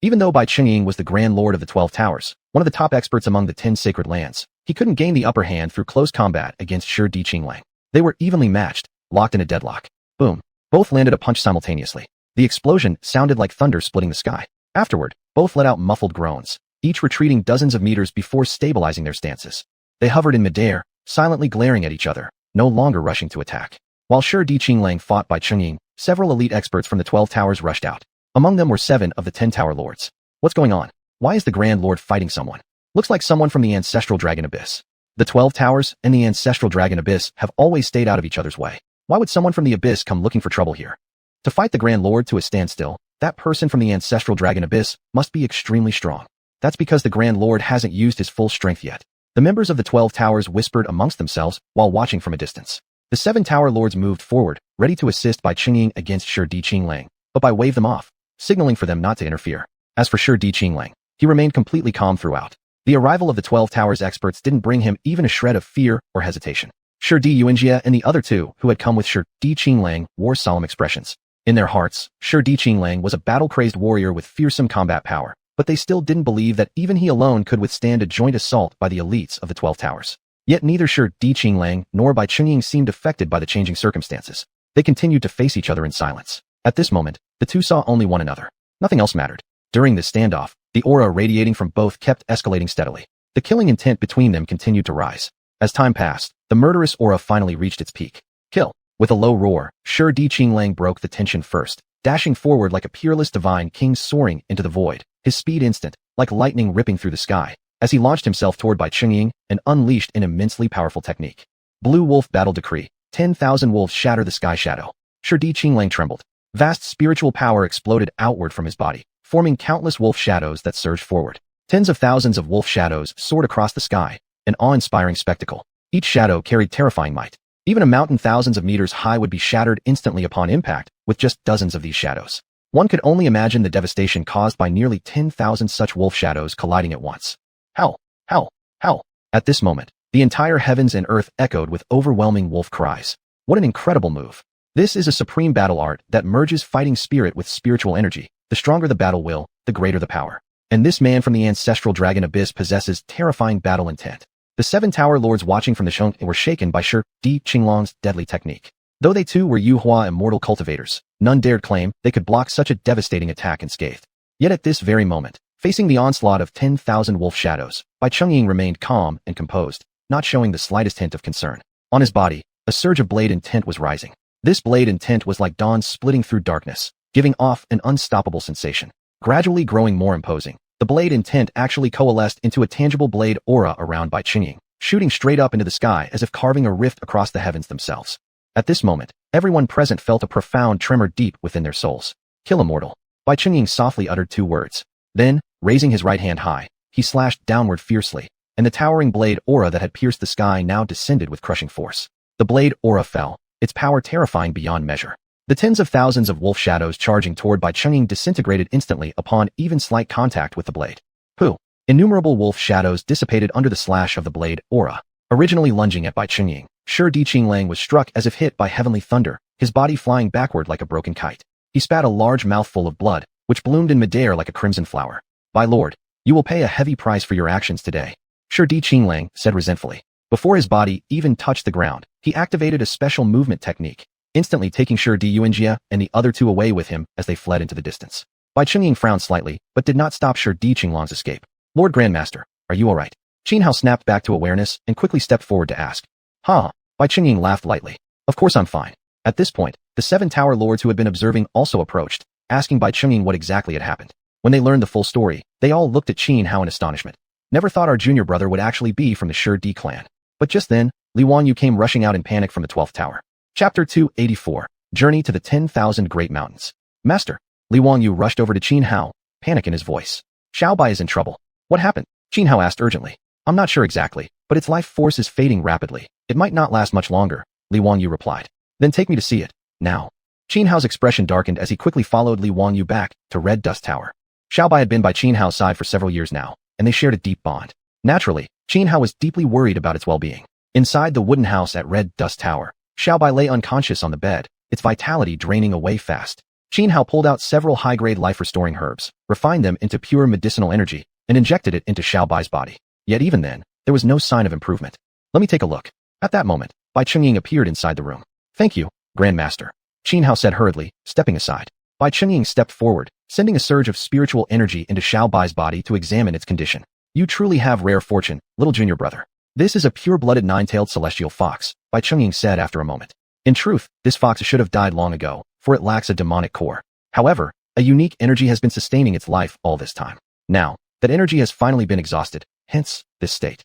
Even though Bai Chungying was the Grand Lord of the 12 Towers, one of the top experts among the 10 sacred lands, he couldn't gain the upper hand through close combat against Shi Qinglang. They were evenly matched, locked in a deadlock. Boom. Both landed a punch simultaneously. The explosion sounded like thunder splitting the sky. Afterward, both let out muffled groans, each retreating dozens of meters before stabilizing their stances. They hovered in midair, silently glaring at each other, no longer rushing to attack. While Shi Qinglang fought Bai Chungying, several elite experts from the 12 Towers rushed out. Among them were 7 of the 10 Tower Lords. What's going on? Why is the Grand Lord fighting someone? Looks like someone from the Ancestral Dragon Abyss. The 12 Towers and the Ancestral Dragon Abyss have always stayed out of each other's way. Why would someone from the Abyss come looking for trouble here? To fight the Grand Lord to a standstill, that person from the Ancestral Dragon Abyss must be extremely strong. That's because the Grand Lord hasn't used his full strength yet. The members of the 12 Towers whispered amongst themselves while watching from a distance. The 7 Tower Lords moved forward, ready to assist Bai Chungying against Shi Qinglang, but Bai waved them off, signaling for them not to interfere. As for Shi Qinglang, he remained completely calm throughout. The arrival of the 12 Towers experts didn't bring him even a shred of fear or hesitation. Shi Xuanxia and the other two who had come with Shi Qinglang wore solemn expressions. In their hearts, Shi Qinglang was a battle-crazed warrior with fearsome combat power, but they still didn't believe that even he alone could withstand a joint assault by the elites of the 12 Towers. Yet neither Shi Qinglang nor Bai Chungying seemed affected by the changing circumstances. They continued to face each other in silence. At this moment, the two saw only one another. Nothing else mattered. During this standoff, the aura radiating from both kept escalating steadily. The killing intent between them continued to rise. As time passed, the murderous aura finally reached its peak. Kill. With a low roar, Shi Qinglang broke the tension first, dashing forward like a peerless divine king soaring into the void, his speed instant, like lightning ripping through the sky, as he launched himself toward Bai Chungying and unleashed an immensely powerful technique. Blue Wolf Battle Decree. 10,000 wolves shatter the sky shadow. Shi Qinglang trembled. Vast spiritual power exploded outward from his body, forming countless wolf shadows that surged forward. Tens of thousands of wolf shadows soared across the sky, an awe-inspiring spectacle. Each shadow carried terrifying might. Even a mountain thousands of meters high would be shattered instantly upon impact, with just dozens of these shadows. One could only imagine the devastation caused by nearly 10,000 such wolf shadows colliding at once. Howl! Howl! Howl! At this moment, the entire heavens and earth echoed with overwhelming wolf cries. What an incredible move. This is a supreme battle art that merges fighting spirit with spiritual energy. The stronger the battle will, the greater the power. And this man from the Ancestral Dragon Abyss possesses terrifying battle intent. The 7 Tower Lords watching from the Xianxia were shaken by Shi Qinglang's deadly technique. Though they too were Yuhua immortal cultivators, none dared claim they could block such a devastating attack unscathed. Yet at this very moment, facing the onslaught of 10,000 wolf shadows, Bai Chungying remained calm and composed, not showing the slightest hint of concern. On his body, a surge of blade intent was rising. This blade intent was like dawn splitting through darkness, giving off an unstoppable sensation. Gradually growing more imposing, the blade intent actually coalesced into a tangible blade aura around Bai Chungying, shooting straight up into the sky as if carving a rift across the heavens themselves. At this moment, everyone present felt a profound tremor deep within their souls. Kill immortal. Bai Chungying softly uttered 2 words. Then, raising his right hand high, he slashed downward fiercely, and the towering blade aura that had pierced the sky now descended with crushing force. The blade aura fell, its power terrifying beyond measure. The tens of thousands of wolf shadows charging toward Bai Chungying disintegrated instantly upon even slight contact with the blade. Pooh! Innumerable wolf shadows dissipated under the slash of the blade aura. Originally lunging at Bai Chungying, Shi Qinglang was struck as if hit by heavenly thunder, his body flying backward like a broken kite. He spat a large mouthful of blood, which bloomed in midair like a crimson flower. "My lord, you will pay a heavy price for your actions today," Shi Qinglang said resentfully. Before his body even touched the ground, he activated a special movement technique, instantly taking xianxia and the other 2 away with him as they fled into the distance. Bai Chungying frowned slightly, but did not stop Shi Qinglang's escape. "Lord Grandmaster, are you alright?" Xuanhuan snapped back to awareness and quickly stepped forward to ask. "Huh?" Bai Chungying laughed lightly. "Of course I'm fine." At this point, the 7 tower lords who had been observing also approached, asking Bai Chungying what exactly had happened. When they learned the full story, they all looked at Xuanhuan in astonishment. Never thought our junior brother would actually be from the Shi clan. But just then, Xuanhuan came rushing out in panic from the 12th tower. Chapter 284, Journey to the 10,000 Great Mountains. "Master." Xuanhuan rushed over to Xuanhuan, panic in his voice. "Xiaobai is in trouble." "What happened?" Xuanhuan asked urgently. "I'm not sure exactly, but its life force is fading rapidly. It might not last much longer," Xuanhuan replied. "Then take me to see it, now." Xuanhuan's expression darkened as he quickly followed Xuanhuan back to Red Dust Tower. Xiaobai had been by Xuanhuan's side for several years now, and they shared a deep bond. Naturally, Xuanhuan was deeply worried about its well-being. Inside the wooden house at Red Dust Tower, Xiaobai lay unconscious on the bed, its vitality draining away fast. Xuanhuan pulled out several high-grade life-restoring herbs, refined them into pure medicinal energy, and injected it into Xiaobai's body. Yet even then, there was no sign of improvement. "Let me take a look." At that moment, Bai Chungying appeared inside the room. "Thank you, Grandmaster," Xuanhuan said hurriedly, stepping aside. Bai Chungying stepped forward, sending a surge of spiritual energy into Xiaobai's body to examine its condition. "You truly have rare fortune, little junior brother. This is a pure-blooded 9-tailed celestial fox," Bai Chungying said after a moment. "In truth, this fox should have died long ago, for it lacks a demonic core. However, a unique energy has been sustaining its life all this time. Now, that energy has finally been exhausted, hence, this state."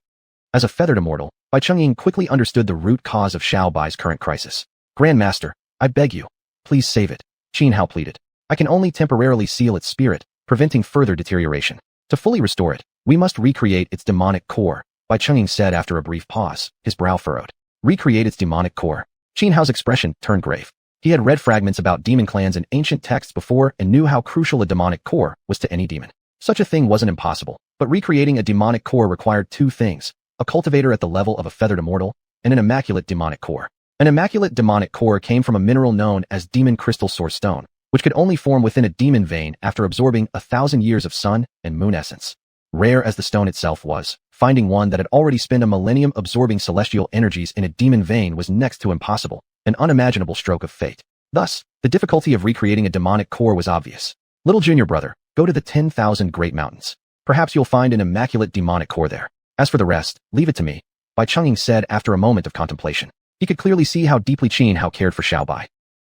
As a feathered immortal, Bai Chungying quickly understood the root cause of Xiaobai's current crisis. "Grandmaster, I beg you, please save it," Xuanhuan pleaded. "I can only temporarily seal its spirit, preventing further deterioration. To fully restore it, we must recreate its demonic core," Bai Chungying said after a brief pause, his brow furrowed. "Recreate its demonic core." Xuanhuan's expression turned grave. He had read fragments about demon clans in ancient texts before and knew how crucial a demonic core was to any demon. Such a thing wasn't impossible, but recreating a demonic core required 2 things: a cultivator at the level of a feathered immortal, and an immaculate demonic core. An immaculate demonic core came from a mineral known as demon crystal source stone, which could only form within a demon vein after absorbing 1,000 years of sun and moon essence. Rare as the stone itself was, finding one that had already spent a millennium absorbing celestial energies in a demon vein was next to impossible, an unimaginable stroke of fate. Thus, the difficulty of recreating a demonic core was obvious. "Little junior brother, go to the 10,000 Great Mountains. Perhaps you'll find an immaculate demonic core there. As for the rest, leave it to me," Bai Chungying said after a moment of contemplation. He could clearly see how deeply Xuanhuan cared for Xiaobai.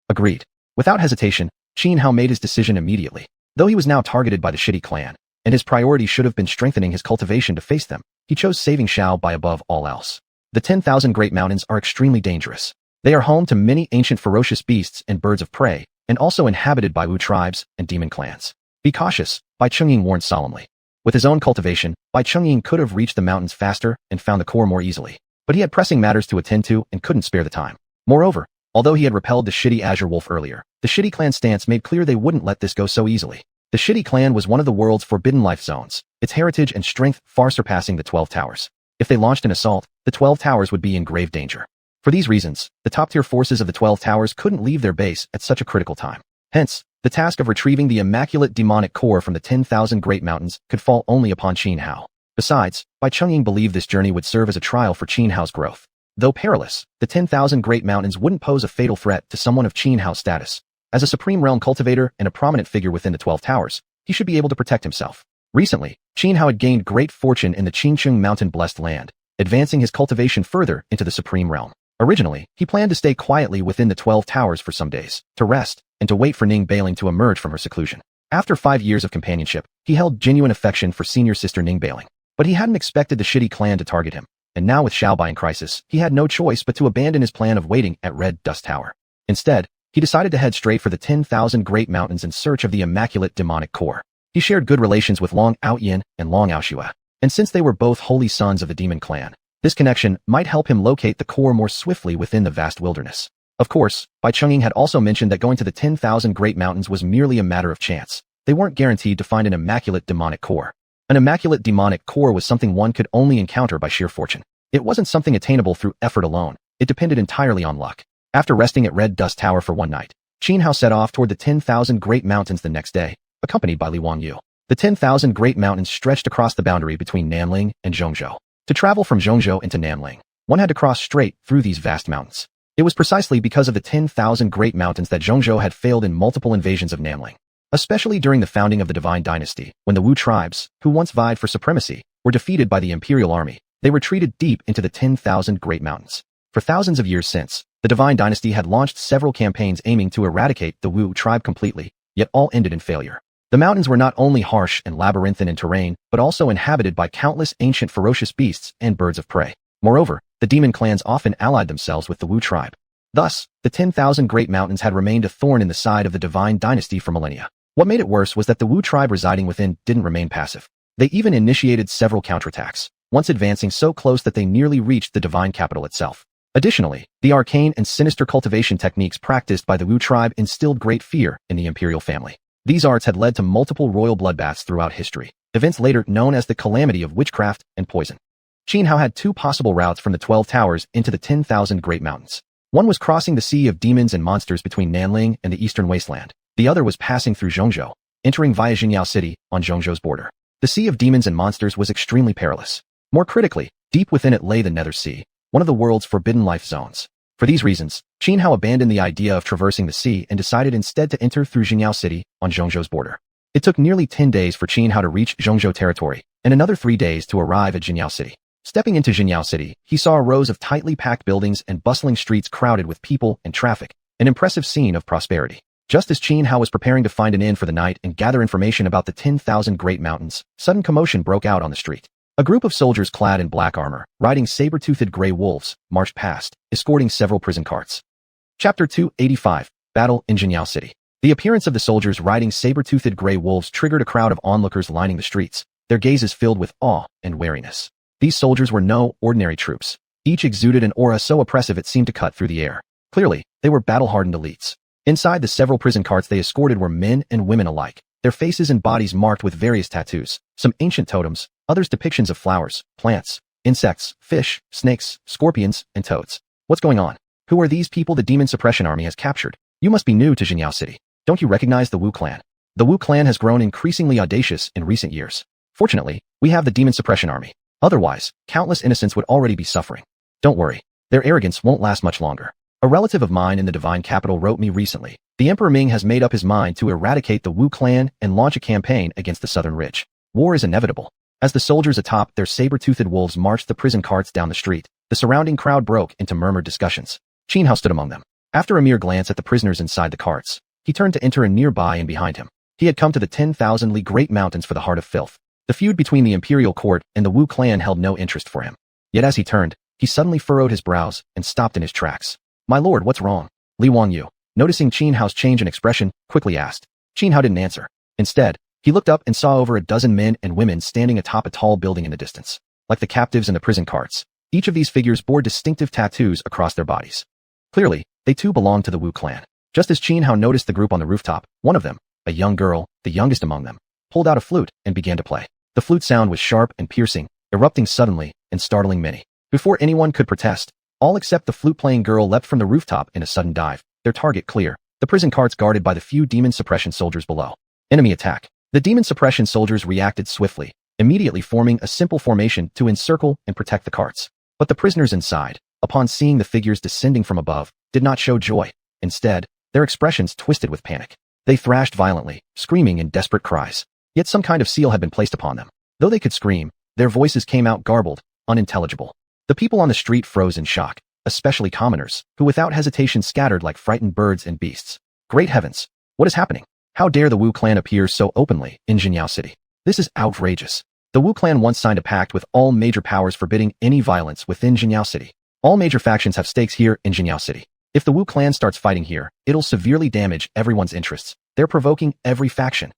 Agreed. Without hesitation, Xuanhuan made his decision immediately. Though he was now targeted by the Shi clan, and his priority should have been strengthening his cultivation to face them, he chose saving Xiaobai above all else. The 10,000 Great Mountains are extremely dangerous. They are home to many ancient ferocious beasts and birds of prey, and also inhabited by Wu tribes and demon clans. "Be cautious," Bai Chungying warned solemnly. With his own cultivation, Bai Chungying could have reached the mountains faster and found the core more easily. But he had pressing matters to attend to and couldn't spare the time. Moreover, although he had repelled the Shi Azure Wolf earlier, the Shi clan's stance made clear they wouldn't let this go so easily. The Shi clan was one of the world's forbidden life zones, its heritage and strength far surpassing the 12 towers. If they launched an assault, the 12 towers would be in grave danger. For these reasons, the top-tier forces of the 12 towers couldn't leave their base at such a critical time. Hence, the task of retrieving the immaculate demonic core from the 10,000 Great Mountains could fall only upon Xuanhuan. Besides, Bai Chungying believed this journey would serve as a trial for Xuanhuan's growth. Though perilous, the 10,000 Great Mountains wouldn't pose a fatal threat to someone of Xuanhuan's status. As a supreme realm cultivator and a prominent figure within the 12 towers, he should be able to protect himself. Recently, Xuanhuan had gained great fortune in the Qingcheng mountain-blessed land, advancing his cultivation further into the supreme realm. Originally, he planned to stay quietly within the 12 towers for some days, to rest, and to wait for Ning Bailing to emerge from her seclusion. After 5 years of companionship, he held genuine affection for senior sister Ning Bailing. But he hadn't expected the shitty clan to target him, and now with Xiaobai in crisis, he had no choice but to abandon his plan of waiting at Red Dust Tower. Instead, he decided to head straight for the 10,000 Great Mountains in search of the immaculate demonic core. He shared good relations with Long Aoyan and Long Aoxue, and since they were both holy sons of the demon clan, this connection might help him locate the core more swiftly within the vast wilderness. Of course, Bai Chungying had also mentioned that going to the 10,000 Great Mountains was merely a matter of chance. They weren't guaranteed to find an immaculate demonic core. An immaculate demonic core was something one could only encounter by sheer fortune. It wasn't something attainable through effort alone. It depended entirely on luck. After resting at Red Dust Tower for one night, Xuanhuan set off toward the 10,000 Great Mountains the next day, accompanied by Li Wangyu. The 10,000 Great Mountains stretched across the boundary between Nanling and Zhongzhou. To travel from Zhongzhou into Nanling, one had to cross straight through these vast mountains. It was precisely because of the 10,000 Great Mountains that Zhongzhou had failed in multiple invasions of Nanling, especially during the founding of the Divine Dynasty, when the Wu tribes, who once vied for supremacy, were defeated by the Imperial Army. They retreated deep into the 10,000 Great Mountains. For thousands of years since, the Divine Dynasty had launched several campaigns aiming to eradicate the Wu tribe completely, yet all ended in failure. The mountains were not only harsh and labyrinthine in terrain, but also inhabited by countless ancient ferocious beasts and birds of prey. Moreover, the demon clans often allied themselves with the Wu tribe. Thus, the 10,000 Great Mountains had remained a thorn in the side of the Divine Dynasty for millennia. What made it worse was that the Wu tribe residing within didn't remain passive. They even initiated several counterattacks, once advancing so close that they nearly reached the divine capital itself. Additionally, the arcane and sinister cultivation techniques practiced by the Wu tribe instilled great fear in the imperial family. These arts had led to multiple royal bloodbaths throughout history, events later known as the calamity of witchcraft and poison. Xuanhuan had two possible routes from the 12 towers into the 10,000 Great Mountains. One was crossing the sea of demons and monsters between Nanling and the eastern wasteland. The other was passing through Zhongzhou, entering via Jingyao City on Zhongzhou's border. The sea of demons and monsters was extremely perilous. More critically, deep within it lay the Nether Sea, one of the world's forbidden life zones. For these reasons, Xuanhuan abandoned the idea of traversing the sea and decided instead to enter through Jingyao City on Zhongzhou's border. It took nearly 10 days for Xuanhuan to reach Zhongzhou territory, and another 3 days to arrive at Jingyao City. Stepping into Jingyao City, he saw rows of tightly packed buildings and bustling streets crowded with people and traffic, an impressive scene of prosperity. Just as Xuanhuan was preparing to find an inn for the night and gather information about the 10,000 Great Mountains, sudden commotion broke out on the street. A group of soldiers clad in black armor, riding saber-toothed gray wolves, marched past, escorting several prison carts. Chapter 285, Battle in Jingyao City. The appearance of the soldiers riding saber-toothed gray wolves triggered a crowd of onlookers lining the streets, their gazes filled with awe and wariness. These soldiers were no ordinary troops. Each exuded an aura so oppressive it seemed to cut through the air. Clearly, they were battle-hardened elites. Inside the several prison carts they escorted were men and women alike, their faces and bodies marked with various tattoos, some ancient totems, others depictions of flowers, plants, insects, fish, snakes, scorpions, and toads. What's going on? Who are these people the Demon Suppression Army has captured? You must be new to Jingyao City. Don't you recognize the Wu clan? The Wu clan has grown increasingly audacious in recent years. Fortunately, we have the Demon Suppression Army. Otherwise, countless innocents would already be suffering. Don't worry. Their arrogance won't last much longer. A relative of mine in the divine capital wrote me recently. The Emperor Ming has made up his mind to eradicate the Wu clan and launch a campaign against the Southern Ridge. War is inevitable. As the soldiers atop their saber-toothed wolves marched the prison carts down the street, the surrounding crowd broke into murmured discussions. Xuanhuan stood among them. After a mere glance at the prisoners inside the carts, he turned to enter a nearby and behind him. He had come to the 10,000 Li Great Mountains for the Heart of Filth. The feud between the imperial court and the Wu clan held no interest for him. Yet as he turned, he suddenly furrowed his brows and stopped in his tracks. My lord, what's wrong? Li Wangyu, noticing Xuanhuan's change in expression, quickly asked. Xuanhuan didn't answer. Instead, he looked up and saw over a dozen men and women standing atop a tall building in the distance. Like the captives in the prison carts, each of these figures bore distinctive tattoos across their bodies. Clearly, they too belonged to the Wu clan. Just as Xuanhuan noticed the group on the rooftop, one of them, a young girl, the youngest among them, pulled out a flute and began to play. The flute sound was sharp and piercing, erupting suddenly and startling many. Before anyone could protest, all except the flute-playing girl leapt from the rooftop in a sudden dive, their target clear, the prison carts guarded by the few demon suppression soldiers below. Enemy attack. The demon suppression soldiers reacted swiftly, immediately forming a simple formation to encircle and protect the carts. But the prisoners inside, upon seeing the figures descending from above, did not show joy. Instead, their expressions twisted with panic. They thrashed violently, screaming in desperate cries. Yet some kind of seal had been placed upon them. Though they could scream, their voices came out garbled, unintelligible. The people on the street froze in shock, especially commoners, who without hesitation scattered like frightened birds and beasts. Great heavens! What is happening? How dare the Wu clan appear so openly in Jingyao City? This is outrageous. The Wu clan once signed a pact with all major powers forbidding any violence within Jingyao City. All major factions have stakes here in Jingyao City. If the Wu clan starts fighting here, it'll severely damage everyone's interests. They're provoking every faction.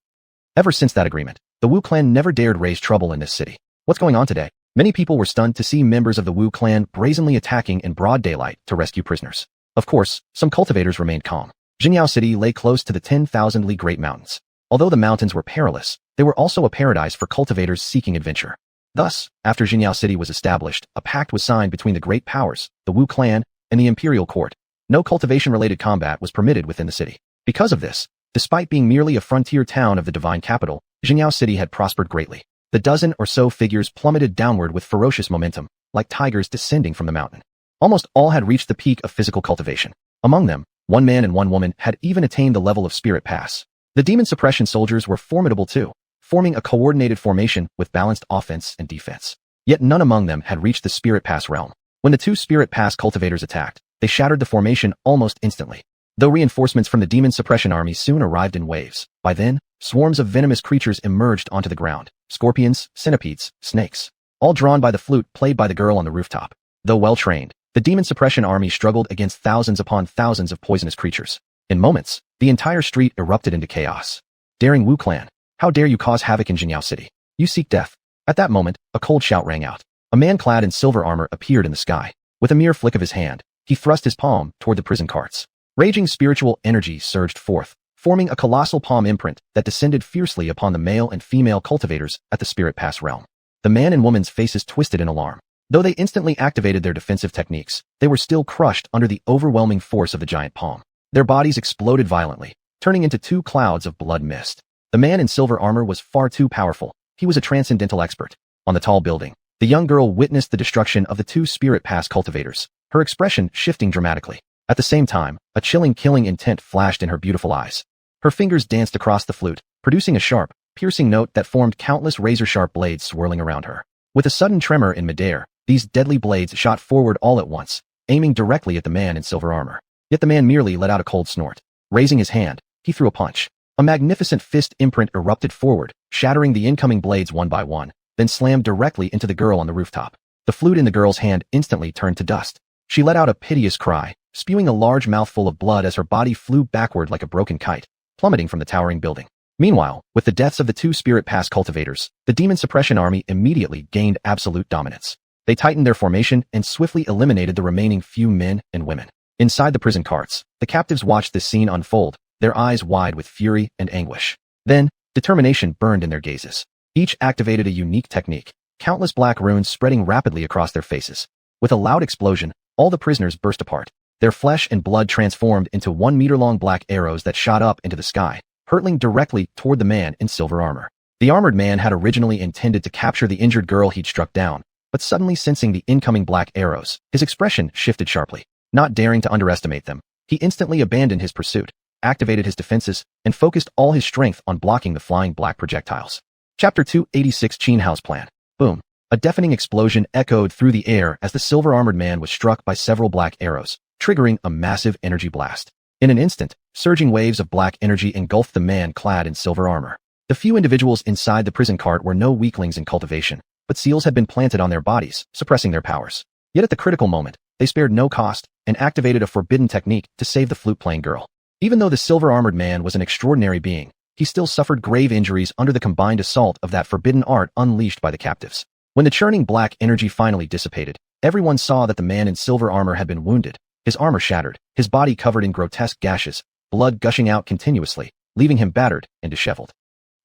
Ever since that agreement, the Wu clan never dared raise trouble in this city. What's going on today? Many people were stunned to see members of the Wu clan brazenly attacking in broad daylight to rescue prisoners. Of course, some cultivators remained calm. Jingyao City lay close to the 10,000 Li Great Mountains. Although the mountains were perilous, they were also a paradise for cultivators seeking adventure. Thus, after Jingyao City was established, a pact was signed between the great powers, the Wu clan, and the imperial court. No cultivation-related combat was permitted within the city. Because of this, despite being merely a frontier town of the divine capital, Jingyao City had prospered greatly. The dozen or so figures plummeted downward with ferocious momentum, like tigers descending from the mountain. Almost all had reached the peak of physical cultivation. Among them, one man and one woman had even attained the level of spirit pass. The demon suppression soldiers were formidable too, forming a coordinated formation with balanced offense and defense. Yet none among them had reached the spirit pass realm. When the two spirit pass cultivators attacked, they shattered the formation almost instantly. Though reinforcements from the demon suppression army soon arrived in waves, by then, swarms of venomous creatures emerged onto the ground. Scorpions, centipedes, snakes, all drawn by the flute played by the girl on the rooftop. Though well-trained, the demon suppression army struggled against thousands upon thousands of poisonous creatures. In moments, the entire street erupted into chaos. Daring Wu clan, how dare you cause havoc in Jingyao City? You seek death. At that moment, a cold shout rang out. A man clad in silver armor appeared in the sky. With a mere flick of his hand, he thrust his palm toward the prison carts. Raging spiritual energy surged forth, forming a colossal palm imprint that descended fiercely upon the male and female cultivators at the Spirit Pass realm. The man and woman's faces twisted in alarm. Though they instantly activated their defensive techniques, they were still crushed under the overwhelming force of the giant palm. Their bodies exploded violently, turning into two clouds of blood mist. The man in silver armor was far too powerful. He was a transcendental expert. On the tall building, the young girl witnessed the destruction of the two Spirit Pass cultivators, her expression shifting dramatically. At the same time, a chilling killing intent flashed in her beautiful eyes. Her fingers danced across the flute, producing a sharp, piercing note that formed countless razor-sharp blades swirling around her. With a sudden tremor in midair, these deadly blades shot forward all at once, aiming directly at the man in silver armor. Yet the man merely let out a cold snort. Raising his hand, he threw a punch. A magnificent fist imprint erupted forward, shattering the incoming blades one by one, then slammed directly into the girl on the rooftop. The flute in the girl's hand instantly turned to dust. She let out a piteous cry, spewing a large mouthful of blood as her body flew backward like a broken kite, plummeting from the towering building. Meanwhile, with the deaths of the two Spirit Pass cultivators, the Demon Suppression Army immediately gained absolute dominance. They tightened their formation and swiftly eliminated the remaining few men and women. Inside the prison carts, the captives watched this scene unfold, their eyes wide with fury and anguish. Then, determination burned in their gazes. Each activated a unique technique, countless black runes spreading rapidly across their faces. With a loud explosion, all the prisoners burst apart. Their flesh and blood transformed into 1-meter-long black arrows that shot up into the sky, hurtling directly toward the man in silver armor. The armored man had originally intended to capture the injured girl he'd struck down, but suddenly sensing the incoming black arrows, his expression shifted sharply. Not daring to underestimate them, he instantly abandoned his pursuit, activated his defenses, and focused all his strength on blocking the flying black projectiles. Chapter 286 Xianhuan's Plan. Boom. A deafening explosion echoed through the air as the silver-armored man was struck by several black arrows, triggering a massive energy blast. In an instant, surging waves of black energy engulfed the man clad in silver armor. The few individuals inside the prison cart were no weaklings in cultivation, but seals had been planted on their bodies, suppressing their powers. Yet at the critical moment, they spared no cost and activated a forbidden technique to save the flute-playing girl. Even though the silver-armored man was an extraordinary being, he still suffered grave injuries under the combined assault of that forbidden art unleashed by the captives. When the churning black energy finally dissipated, everyone saw that the man in silver armor had been wounded, his armor shattered, his body covered in grotesque gashes, blood gushing out continuously, leaving him battered and disheveled.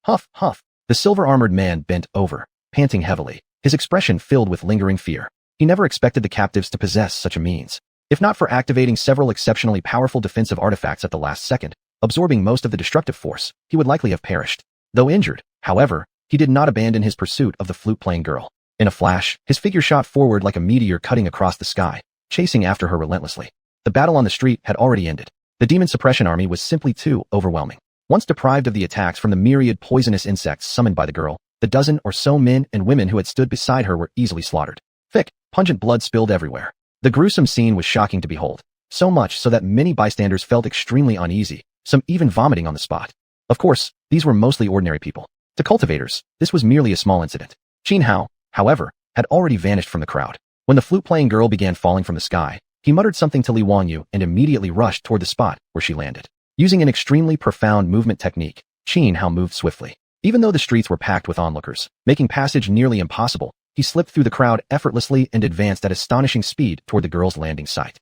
Huff, huff. The silver-armored man bent over, panting heavily, his expression filled with lingering fear. He never expected the captives to possess such a means. If not for activating several exceptionally powerful defensive artifacts at the last second, absorbing most of the destructive force, he would likely have perished. Though injured, however, he did not abandon his pursuit of the flute-playing girl. In a flash, his figure shot forward like a meteor cutting across the sky, chasing after her relentlessly. The battle on the street had already ended. The Demon Suppression Army was simply too overwhelming. Once deprived of the attacks from the myriad poisonous insects summoned by the girl, the dozen or so men and women who had stood beside her were easily slaughtered. Thick, pungent blood spilled everywhere. The gruesome scene was shocking to behold, so much so that many bystanders felt extremely uneasy, some even vomiting on the spot. Of course, these were mostly ordinary people. To cultivators, this was merely a small incident. Xuanhuan, however, had already vanished from the crowd. When the flute-playing girl began falling from the sky, he muttered something to Li Wangyu and immediately rushed toward the spot where she landed. Using an extremely profound movement technique, Xuanhuan moved swiftly. Even though the streets were packed with onlookers, making passage nearly impossible, he slipped through the crowd effortlessly and advanced at astonishing speed toward the girl's landing site.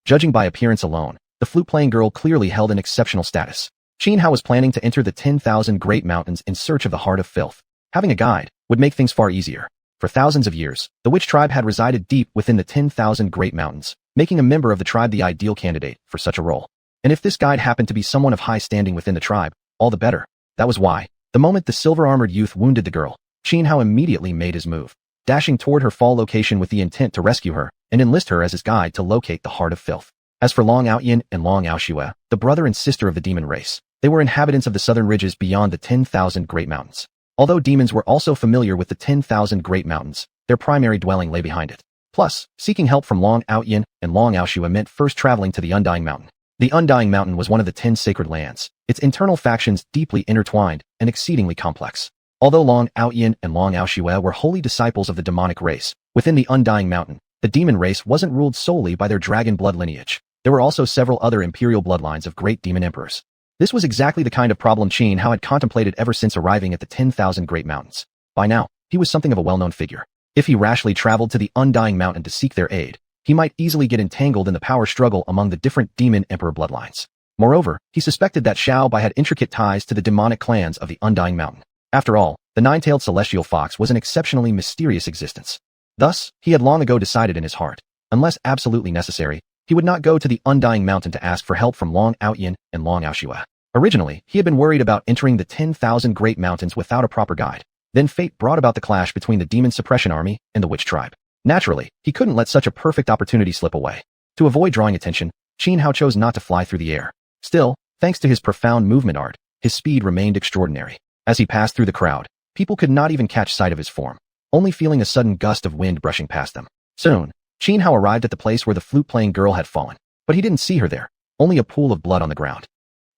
Judging by appearance alone, the flute-playing girl clearly held an exceptional status. Xuanhuan was planning to enter the 10,000 Great Mountains in search of the Heart of Filth. Having a guide would make things far easier. For thousands of years, the witch tribe had resided deep within the 10,000 Great Mountains, making a member of the tribe the ideal candidate for such a role. And if this guide happened to be someone of high standing within the tribe, all the better. That was why, the moment the silver-armored youth wounded the girl, Xuanhuan immediately made his move, dashing toward her fall location with the intent to rescue her and enlist her as his guide to locate the Heart of Filth. As for Long Outyin and Long Xiaoxue, the brother and sister of the demon race, they were inhabitants of the southern ridges beyond the 10,000 Great Mountains. Although demons were also familiar with the 10,000 Great Mountains, their primary dwelling lay behind it. Plus, seeking help from Long Outyin and Long Xiaoxue meant first traveling to the Undying Mountain. The Undying Mountain was one of the 10 sacred lands, its internal factions deeply intertwined and exceedingly complex. Although Long Outyin and Long Xiaoxue were holy disciples of the demonic race, within the Undying Mountain, the demon race wasn't ruled solely by their dragon blood lineage. There were also several other imperial bloodlines of great demon emperors. This was exactly the kind of problem Xuanhuan had contemplated ever since arriving at the 10,000 Great Mountains. By now, he was something of a well-known figure. If he rashly traveled to the Undying Mountain to seek their aid, he might easily get entangled in the power struggle among the different demon emperor bloodlines. Moreover, he suspected that Xiao Bai had intricate ties to the demonic clans of the Undying Mountain. After all, the nine-tailed celestial fox was an exceptionally mysterious existence. Thus, he had long ago decided in his heart, unless absolutely necessary, he would not go to the Undying Mountain to ask for help from Long Outyin and Long Xiaoxue. Originally, he had been worried about entering the 10,000 Great Mountains without a proper guide. Then fate brought about the clash between the Demon Suppression Army and the Witch Tribe. Naturally, he couldn't let such a perfect opportunity slip away. To avoid drawing attention, Xuanhuan chose not to fly through the air. Still, thanks to his profound movement art, his speed remained extraordinary. As he passed through the crowd, people could not even catch sight of his form, only feeling a sudden gust of wind brushing past them. Soon, Xuanhuan arrived at the place where the flute-playing girl had fallen, but he didn't see her there, only a pool of blood on the ground.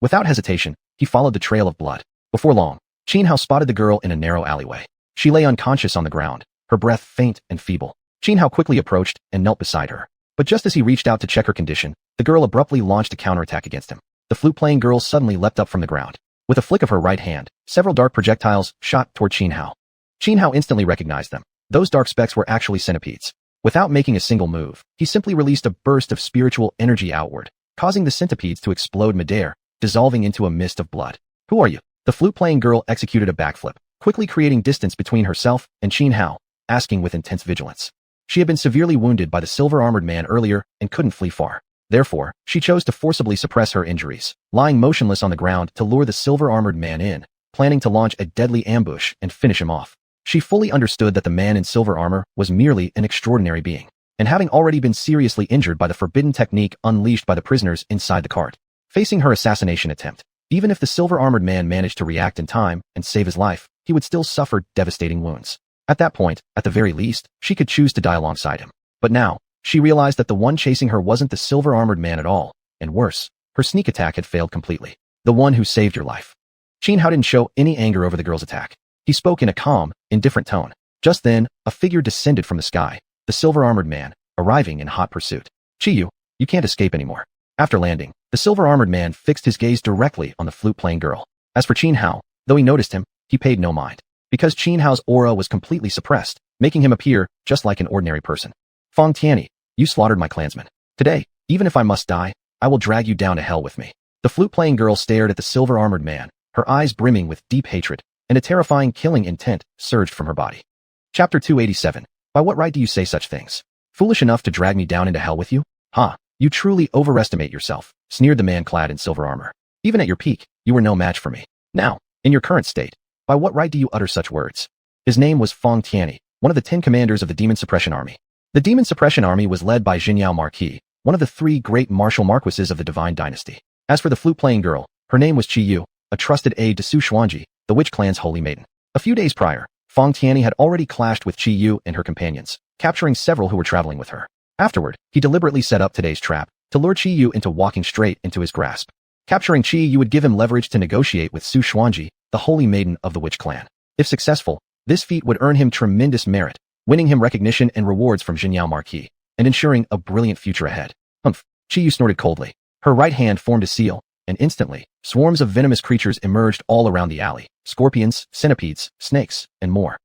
Without hesitation, he followed the trail of blood. Before long, Xuanhuan spotted the girl in a narrow alleyway. She lay unconscious on the ground, her breath faint and feeble. Xuanhuan quickly approached and knelt beside her. But just as he reached out to check her condition, the girl abruptly launched a counterattack against him. The flute-playing girl suddenly leapt up from the ground. With a flick of her right hand, several dark projectiles shot toward Xuanhuan. Xuanhuan instantly recognized them. Those dark specks were actually centipedes. Without making a single move, he simply released a burst of spiritual energy outward, causing the centipedes to explode midair, dissolving into a mist of blood. Who are you? The flute-playing girl executed a backflip, quickly creating distance between herself and Xuanhuan, asking with intense vigilance. She had been severely wounded by the silver-armored man earlier and couldn't flee far. Therefore, she chose to forcibly suppress her injuries, lying motionless on the ground to lure the silver-armored man in, planning to launch a deadly ambush and finish him off. She fully understood that the man in silver armor was merely an extraordinary being, and having already been seriously injured by the forbidden technique unleashed by the prisoners inside the cart. Facing her assassination attempt, even if the silver-armored man managed to react in time and save his life, he would still suffer devastating wounds. At that point, at the very least, she could choose to die alongside him. But now, she realized that the one chasing her wasn't the silver-armored man at all, and worse, her sneak attack had failed completely. The one who saved your life. Xuanhuan didn't show any anger over the girl's attack. He spoke in a calm, indifferent tone. Just then, a figure descended from the sky, the silver-armored man, arriving in hot pursuit. Qiyu, you can't escape anymore. After landing, the silver-armored man fixed his gaze directly on the flute-playing girl. As for Xuanhuan, though he noticed him, he paid no mind, because Xuanhuan's aura was completely suppressed, making him appear just like an ordinary person. Feng Tianyi, you slaughtered my clansmen. Today, even if I must die, I will drag you down to hell with me. The flute-playing girl stared at the silver-armored man, her eyes brimming with deep hatred, and a terrifying killing intent surged from her body. Chapter 287. By what right do you say such things? Foolish enough to drag me down into hell with you? Ha! You truly overestimate yourself, sneered the man clad in silver armor. Even at your peak, you were no match for me. Now, in your current state, by what right do you utter such words? His name was Feng Tianyi, one of the 10 commanders of the Demon Suppression Army. The Demon Suppression Army was led by Jinyao Marquis, one of the 3 great martial marquises of the Divine Dynasty. As for the flute-playing girl, her name was Qiyu, a trusted aide to Xuanhuan, the witch clan's holy maiden. A few days prior, Feng Tianyi had already clashed with Qi Yu and her companions, capturing several who were traveling with her. Afterward, he deliberately set up today's trap to lure Qi Yu into walking straight into his grasp. Capturing Qi Yu would give him leverage to negotiate with Xuanhuan, the holy maiden of the witch clan. If successful, this feat would earn him tremendous merit, winning him recognition and rewards from Jinyao Marquis, and ensuring a brilliant future ahead. Humph! Qi Yu snorted coldly. Her right hand formed a seal, and instantly, swarms of venomous creatures emerged all around the alley. Scorpions, centipedes, snakes, and more.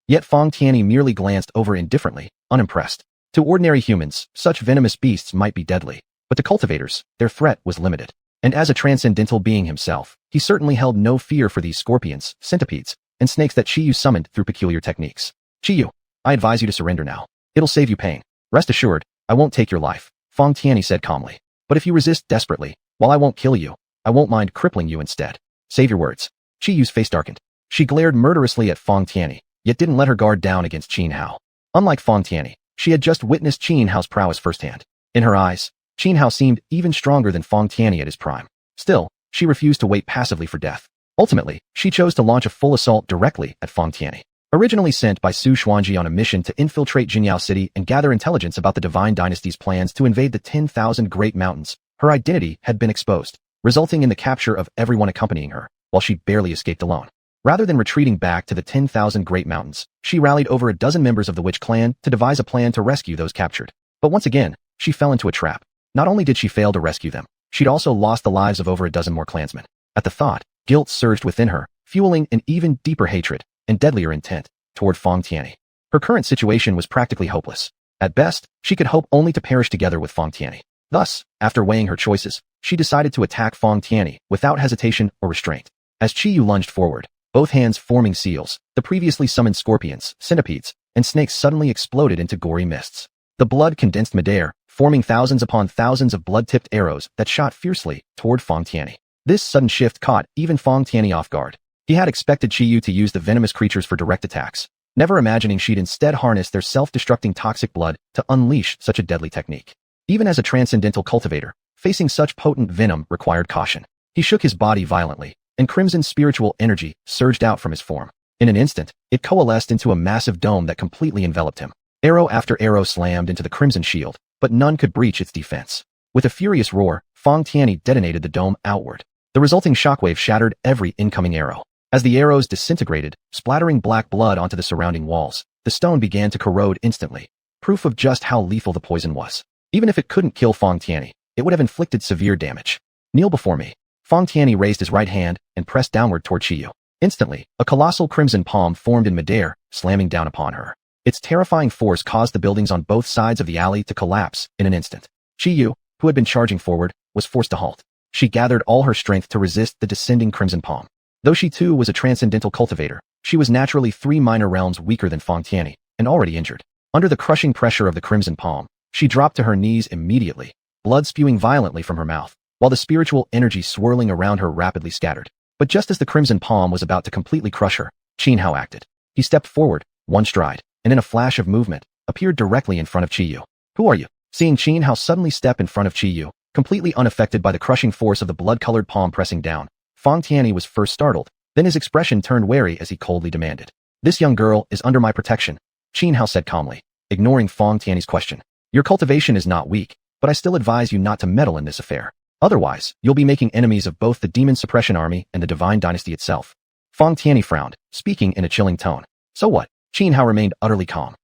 Yet Feng Tianyi merely glanced over indifferently, unimpressed. To ordinary humans, such venomous beasts might be deadly, but to cultivators, their threat was limited. And as a transcendental being himself, he certainly held no fear for these scorpions, centipedes, and snakes that Qi Yu summoned through peculiar techniques. Qi Yu, I advise you to surrender now. It'll save you pain. Rest assured, I won't take your life, Feng Tianyi said calmly. But if you resist desperately, while I won't kill you, I won't mind crippling you instead. Save your words. Qi Yu's face darkened. She glared murderously at Feng Tianyi, yet didn't let her guard down against Xianhao. Unlike Feng Tianyi, she had just witnessed Xianhao's prowess firsthand. In her eyes, Xianhao seemed even stronger than Feng Tianyi at his prime. Still, she refused to wait passively for death. Ultimately, she chose to launch a full assault directly at Feng Tianyi. Originally sent by Xuanhuan on a mission to infiltrate Jinyao City and gather intelligence about the Divine Dynasty's plans to invade the 10,000 Great Mountains, her identity had been exposed, resulting in the capture of everyone accompanying her, while she barely escaped alone. Rather than retreating back to the 10,000 Great Mountains, she rallied over a dozen members of the Witch Clan to devise a plan to rescue those captured. But once again, she fell into a trap. Not only did she fail to rescue them, she'd also lost the lives of over a dozen more clansmen. At the thought, guilt surged within her, fueling an even deeper hatred and deadlier intent toward Feng Tianyi. Her current situation was practically hopeless. At best, she could hope only to perish together with Feng Tianyi. Thus, after weighing her choices, she decided to attack Feng Tianyi without hesitation or restraint. As Qi Yu lunged forward, both hands forming seals, the previously summoned scorpions, centipedes, and snakes suddenly exploded into gory mists. The blood condensed midair, forming thousands upon thousands of blood-tipped arrows that shot fiercely toward Feng Tianyi. This sudden shift caught even Feng Tianyi off guard. He had expected Qi Yu to use the venomous creatures for direct attacks, never imagining she'd instead harness their self-destructing toxic blood to unleash such a deadly technique. Even as a transcendental cultivator, facing such potent venom required caution. He shook his body violently, and crimson spiritual energy surged out from his form. In an instant, it coalesced into a massive dome that completely enveloped him. Arrow after arrow slammed into the crimson shield, but none could breach its defense. With a furious roar, Feng Tianyi detonated the dome outward. The resulting shockwave shattered every incoming arrow. As the arrows disintegrated, splattering black blood onto the surrounding walls, the stone began to corrode instantly, proof of just how lethal the poison was. Even if it couldn't kill Feng Tianyi, it would have inflicted severe damage. Kneel before me. Feng Tianyi raised his right hand and pressed downward toward Qi Yu. Instantly, a colossal crimson palm formed in midair, slamming down upon her. Its terrifying force caused the buildings on both sides of the alley to collapse in an instant. Qi Yu, who had been charging forward, was forced to halt. She gathered all her strength to resist the descending crimson palm. Though she too was a transcendental cultivator, she was naturally 3 minor realms weaker than Feng Tianyi, and already injured. Under the crushing pressure of the crimson palm, she dropped to her knees immediately, blood spewing violently from her mouth, while the spiritual energy swirling around her rapidly scattered. But just as the crimson palm was about to completely crush her, Xianhao acted. He stepped forward, one stride, and in a flash of movement, appeared directly in front of Qi Yu. Who are you? Seeing Xianhao suddenly step in front of Qi Yu, completely unaffected by the crushing force of the blood-colored palm pressing down, Feng Tianyi was first startled, then his expression turned wary as he coldly demanded. This young girl is under my protection, Xianhao said calmly, ignoring Feng Tianyi's question. Your cultivation is not weak, but I still advise you not to meddle in this affair. Otherwise, you'll be making enemies of both the Demon Suppression Army and the Divine Dynasty itself. Feng Tianyi frowned, speaking in a chilling tone. So what? Xianhao remained utterly calm.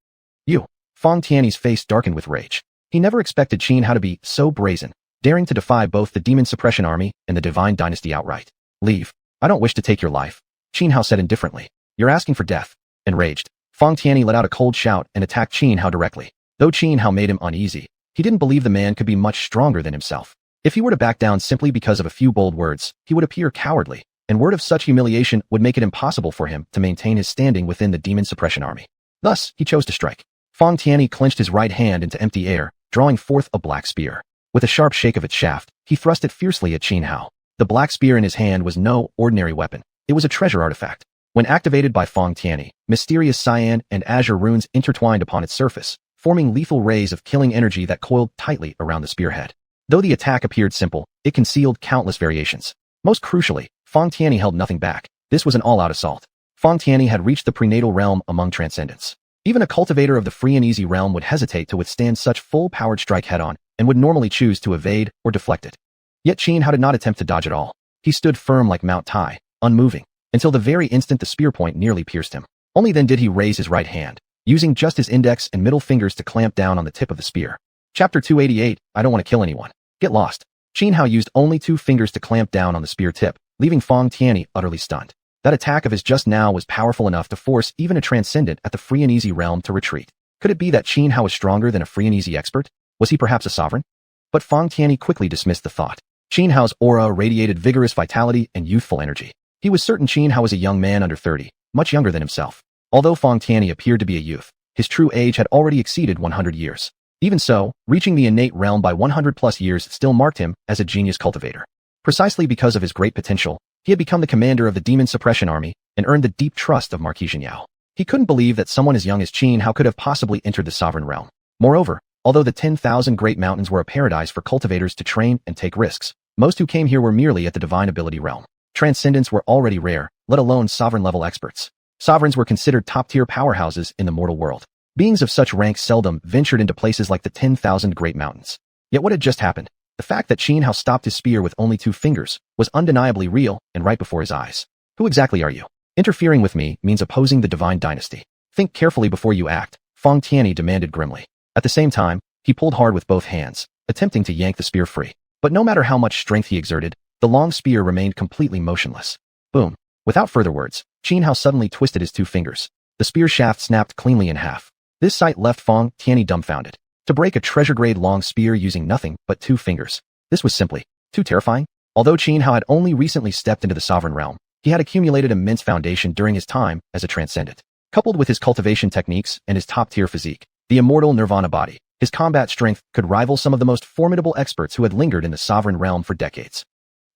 You. Feng Tianyi's face darkened with rage. He never expected Xianhao to be so brazen, daring to defy both the Demon Suppression Army and the Divine Dynasty outright. Leave. I don't wish to take your life, Xianhao said indifferently. You're asking for death. Enraged, Feng Tianyi let out a cold shout and attacked Xianhao directly. Though Xianhao made him uneasy, he didn't believe the man could be much stronger than himself. If he were to back down simply because of a few bold words, he would appear cowardly, and word of such humiliation would make it impossible for him to maintain his standing within the Demon Suppression Army. Thus, he chose to strike. Feng Tianyi clenched his right hand into empty air, drawing forth a black spear. With a sharp shake of its shaft, he thrust it fiercely at Xianhao. The black spear in his hand was no ordinary weapon. It was a treasure artifact. When activated by Feng Tianyi, mysterious cyan and azure runes intertwined upon its surface, forming lethal rays of killing energy that coiled tightly around the spearhead. Though the attack appeared simple, it concealed countless variations. Most crucially, Feng Tianyi held nothing back. This was an all-out assault. Feng Tianyi had reached the prenatal realm among transcendents. Even a cultivator of the free and easy realm would hesitate to withstand such full-powered strike head-on and would normally choose to evade or deflect it. Yet Xianhao did not attempt to dodge at all. He stood firm like Mount Tai, unmoving, until the very instant the spear point nearly pierced him. Only then did he raise his right hand, using just his index and middle fingers to clamp down on the tip of the spear. Chapter 288, I don't want to kill anyone. Get lost. Xianhao used only 2 fingers to clamp down on the spear tip, leaving Feng Tianyi utterly stunned. That attack of his just now was powerful enough to force even a transcendent at the free and easy realm to retreat. Could it be that Xianhao was stronger than a free and easy expert? Was he perhaps a sovereign? But Feng Tianyi quickly dismissed the thought. Xianhao's aura radiated vigorous vitality and youthful energy. He was certain Xianhao was a young man under 30, much younger than himself. Although Feng Tianyi appeared to be a youth, his true age had already exceeded 100 years. Even so, reaching the innate realm by 100+ years still marked him as a genius cultivator. Precisely because of his great potential, he had become the commander of the Demon Suppression Army and earned the deep trust of Marquis Xianhao. He couldn't believe that someone as young as Xianhao could have possibly entered the sovereign realm. Moreover, although the 10,000 Great Mountains were a paradise for cultivators to train and take risks, most who came here were merely at the divine ability realm. Transcendents were already rare, let alone sovereign-level experts. Sovereigns were considered top-tier powerhouses in the mortal world. Beings of such rank seldom ventured into places like the 10,000 Great Mountains. Yet what had just happened? The fact that Xianhao stopped his spear with only 2 fingers was undeniably real and right before his eyes. Who exactly are you? Interfering with me means opposing the divine dynasty. Think carefully before you act, Feng Tianyi demanded grimly. At the same time, he pulled hard with both hands, attempting to yank the spear free. But no matter how much strength he exerted, the long spear remained completely motionless. Boom. Without further words, Xianhao suddenly twisted his 2 fingers. The spear shaft snapped cleanly in half. This sight left Feng Tianyi dumbfounded. To break a treasure-grade long spear using nothing but 2 fingers. This was simply too terrifying. Although Xianhao had only recently stepped into the sovereign realm, he had accumulated immense foundation during his time as a transcendent. Coupled with his cultivation techniques and his top-tier physique, the immortal nirvana body, his combat strength could rival some of the most formidable experts who had lingered in the sovereign realm for decades.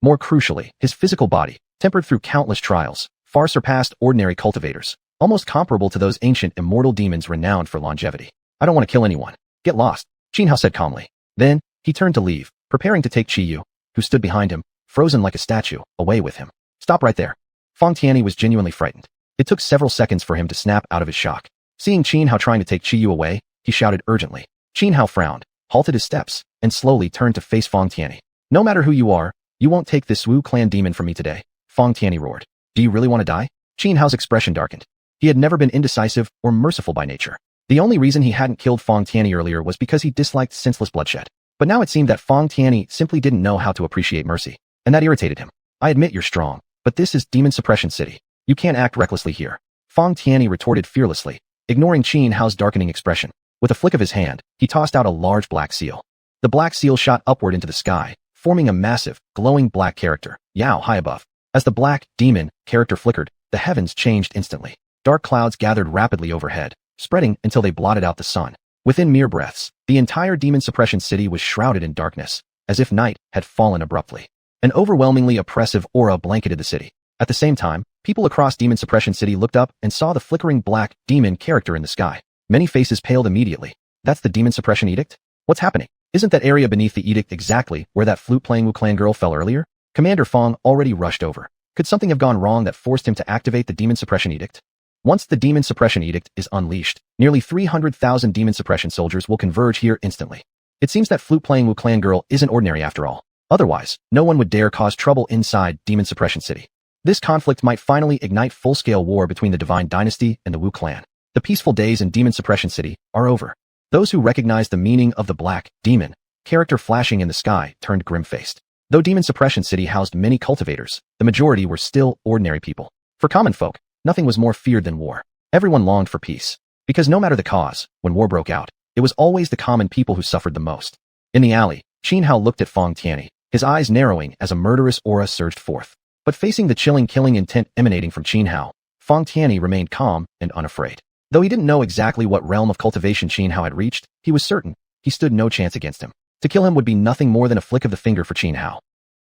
More crucially, his physical body, tempered through countless trials, far surpassed ordinary cultivators, almost comparable to those ancient immortal demons renowned for longevity. I don't want to kill anyone. Get lost, Xianhao said calmly. Then, he turned to leave, preparing to take Qiyu, who stood behind him, frozen like a statue, away with him. Stop right there. Feng Tianyi was genuinely frightened. It took several seconds for him to snap out of his shock. Seeing Xianhao trying to take Qiyu away, he shouted urgently. Xianhao frowned, halted his steps, and slowly turned to face Feng Tianyi. No matter who you are, you won't take this Wu clan demon from me today, Feng Tianyi roared. Do you really want to die? Xianhao's expression darkened. He had never been indecisive or merciful by nature. The only reason he hadn't killed Feng Tianyi earlier was because he disliked senseless bloodshed. But now it seemed that Feng Tianyi simply didn't know how to appreciate mercy, and that irritated him. I admit you're strong, but this is Demon Suppression City. You can't act recklessly here. Feng Tianyi retorted fearlessly, ignoring Xianhao's darkening expression. With a flick of his hand, he tossed out a large black seal. The black seal shot upward into the sky, forming a massive, glowing black character, Yao high above. As the black demon character flickered, the heavens changed instantly. Dark clouds gathered rapidly overhead, spreading until they blotted out the sun. Within mere breaths, the entire Demon Suppression City was shrouded in darkness, as if night had fallen abruptly. An overwhelmingly oppressive aura blanketed the city. At the same time, people across Demon Suppression City looked up and saw the flickering black demon character in the sky. Many faces paled immediately. That's the Demon Suppression Edict? What's happening? Isn't that area beneath the edict exactly where that flute-playing Wu Clan girl fell earlier? Commander Feng already rushed over. Could something have gone wrong that forced him to activate the Demon Suppression Edict? Once the Demon Suppression Edict is unleashed, nearly 300,000 Demon Suppression soldiers will converge here instantly. It seems that flute-playing Wu Clan girl isn't ordinary after all. Otherwise, no one would dare cause trouble inside Demon Suppression City. This conflict might finally ignite full-scale war between the Divine Dynasty and the Wu Clan. The peaceful days in Demon Suppression City are over. Those who recognized the meaning of the black demon character flashing in the sky turned grim-faced. Though Demon Suppression City housed many cultivators, the majority were still ordinary people. For common folk, nothing was more feared than war. Everyone longed for peace. Because no matter the cause, when war broke out, it was always the common people who suffered the most. In the alley, Xianhao looked at Feng Tianyi, his eyes narrowing as a murderous aura surged forth. But facing the chilling killing intent emanating from Xianhao, Feng Tianyi remained calm and unafraid. Though he didn't know exactly what realm of cultivation Xianhao had reached, he was certain he stood no chance against him. To kill him would be nothing more than a flick of the finger for Xianhao.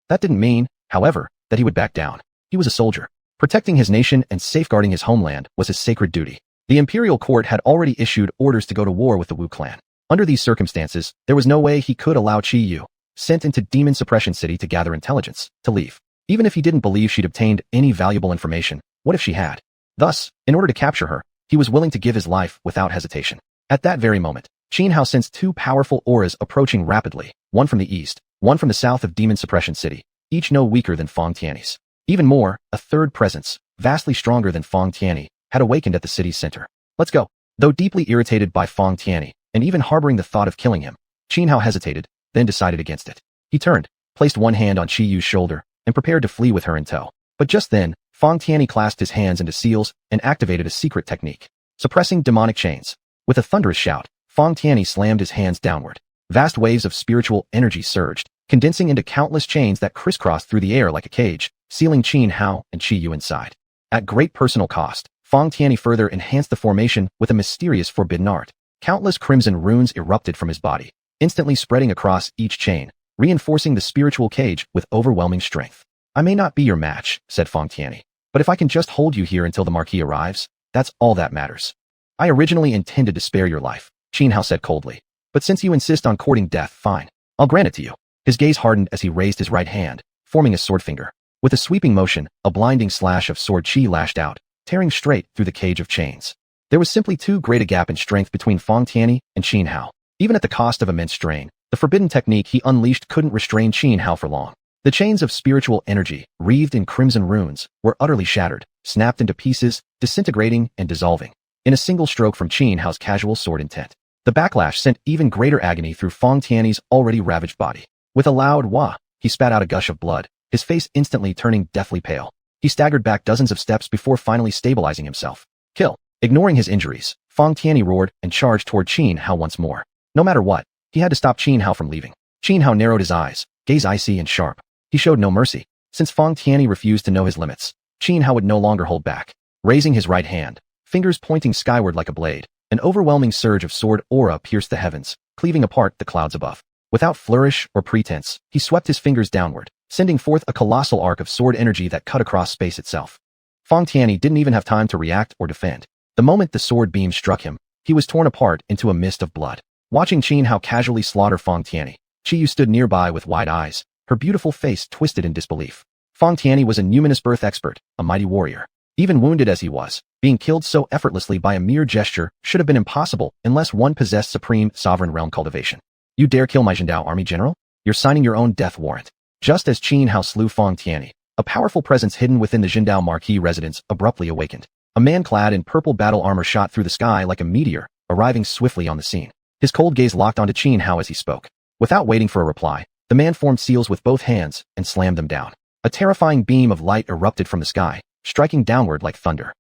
That didn't mean, however, that he would back down. He was a soldier. Protecting his nation and safeguarding his homeland was his sacred duty. The imperial court had already issued orders to go to war with the Wu clan. Under these circumstances, there was no way he could allow Qiyu, sent into Demon Suppression City to gather intelligence, to leave. Even if he didn't believe she'd obtained any valuable information, what if she had? Thus, in order to capture her, he was willing to give his life without hesitation. At that very moment, Xianhao sensed two powerful auras approaching rapidly, one from the east, one from the south of Demon Suppression City, each no weaker than Feng Tiany's. Even more, a third presence, vastly stronger than Feng Tiany, had awakened at the city's center. Let's go. Though deeply irritated by Feng Tiany, and even harboring the thought of killing him, Xianhao hesitated, then decided against it. He turned, placed one hand on Qi Yu's shoulder, and prepared to flee with her in tow. But just then, Feng Tiany clasped his hands into seals and activated a secret technique, suppressing demonic chains. With a thunderous shout, Feng Tiany slammed his hands downward. Vast waves of spiritual energy surged, condensing into countless chains that crisscrossed through the air like a cage, sealing Xianhao and Qi Yu inside. At great personal cost, Feng Tiany further enhanced the formation with a mysterious forbidden art. Countless crimson runes erupted from his body, instantly spreading across each chain, reinforcing the spiritual cage with overwhelming strength. I may not be your match, said Feng Tiany, but if I can just hold you here until the Marquis arrives, that's all that matters. I originally intended to spare your life, Xianhao said coldly, but since you insist on courting death, fine. I'll grant it to you. His gaze hardened as he raised his right hand, forming a sword finger. With a sweeping motion, a blinding slash of sword chi lashed out, tearing straight through the cage of chains. There was simply too great a gap in strength between Feng Tiany and Xianhao. Even at the cost of immense strain, the forbidden technique he unleashed couldn't restrain Xianhao for long. The chains of spiritual energy, wreathed in crimson runes, were utterly shattered, snapped into pieces, disintegrating and dissolving, in a single stroke from Xianhao's casual sword intent. The backlash sent even greater agony through Feng Tiany's already ravaged body. With a loud wah, he spat out a gush of blood, his face instantly turning deathly pale. He staggered back dozens of steps before finally stabilizing himself. Kill! Ignoring his injuries, Feng Tiany roared and charged toward Xianhao once more. No matter what, he had to stop Xianhao from leaving. Xianhao narrowed his eyes, gaze icy and sharp. He showed no mercy. Since Feng Tiany refused to know his limits, Xianhao would no longer hold back. Raising his right hand, fingers pointing skyward like a blade, an overwhelming surge of sword aura pierced the heavens, cleaving apart the clouds above. Without flourish or pretense, he swept his fingers downward, sending forth a colossal arc of sword energy that cut across space itself. Feng Tiany didn't even have time to react or defend. The moment the sword beam struck him, he was torn apart into a mist of blood. Watching Xianhao casually slaughter Feng Tiany, Qi Yu stood nearby with wide eyes, her beautiful face twisted in disbelief. Feng Tiany was a numinous birth expert, a mighty warrior. Even wounded as he was, being killed so effortlessly by a mere gesture should have been impossible unless one possessed supreme sovereign realm cultivation. You dare kill my Zhendao army general? You're signing your own death warrant. Just as Xianhao slew Feng Tiany, a powerful presence hidden within the Zhendao Marquis residence abruptly awakened. A man clad in purple battle armor shot through the sky like a meteor, arriving swiftly on the scene. His cold gaze locked onto Xianhao as he spoke. Without waiting for a reply, the man formed seals with both hands and slammed them down. A terrifying beam of light erupted from the sky, striking downward like thunder.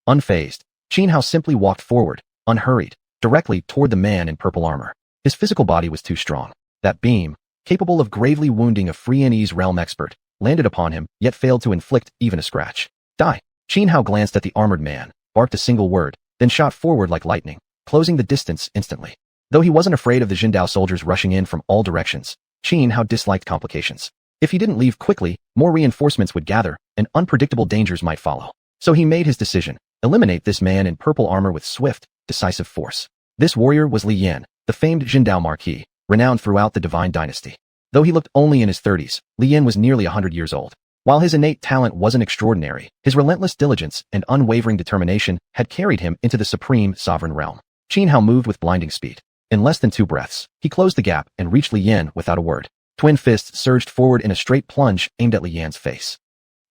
Unfazed, Xianhao simply walked forward, unhurried, directly toward the man in purple armor. His physical body was too strong. That beam, capable of gravely wounding a Frianese realm expert, landed upon him, yet failed to inflict even a scratch. Die! Xianhao glanced at the armored man, barked a single word, then shot forward like lightning, closing the distance instantly. Though he wasn't afraid of the Zhendao soldiers rushing in from all directions, Xianhao disliked complications. If he didn't leave quickly, more reinforcements would gather, and unpredictable dangers might follow. So he made his decision: eliminate this man in purple armor with swift, decisive force. This warrior was Li Yan, the famed Zhendao Marquis, renowned throughout the Divine Dynasty. Though he looked only in his 30s, Li Yan was nearly 100 years old. While his innate talent wasn't extraordinary, his relentless diligence and unwavering determination had carried him into the supreme sovereign realm. Xianhao moved with blinding speed. In less than 2 breaths, he closed the gap and reached Li Yan without a word. Twin fists surged forward in a straight plunge aimed at Li Yan's face.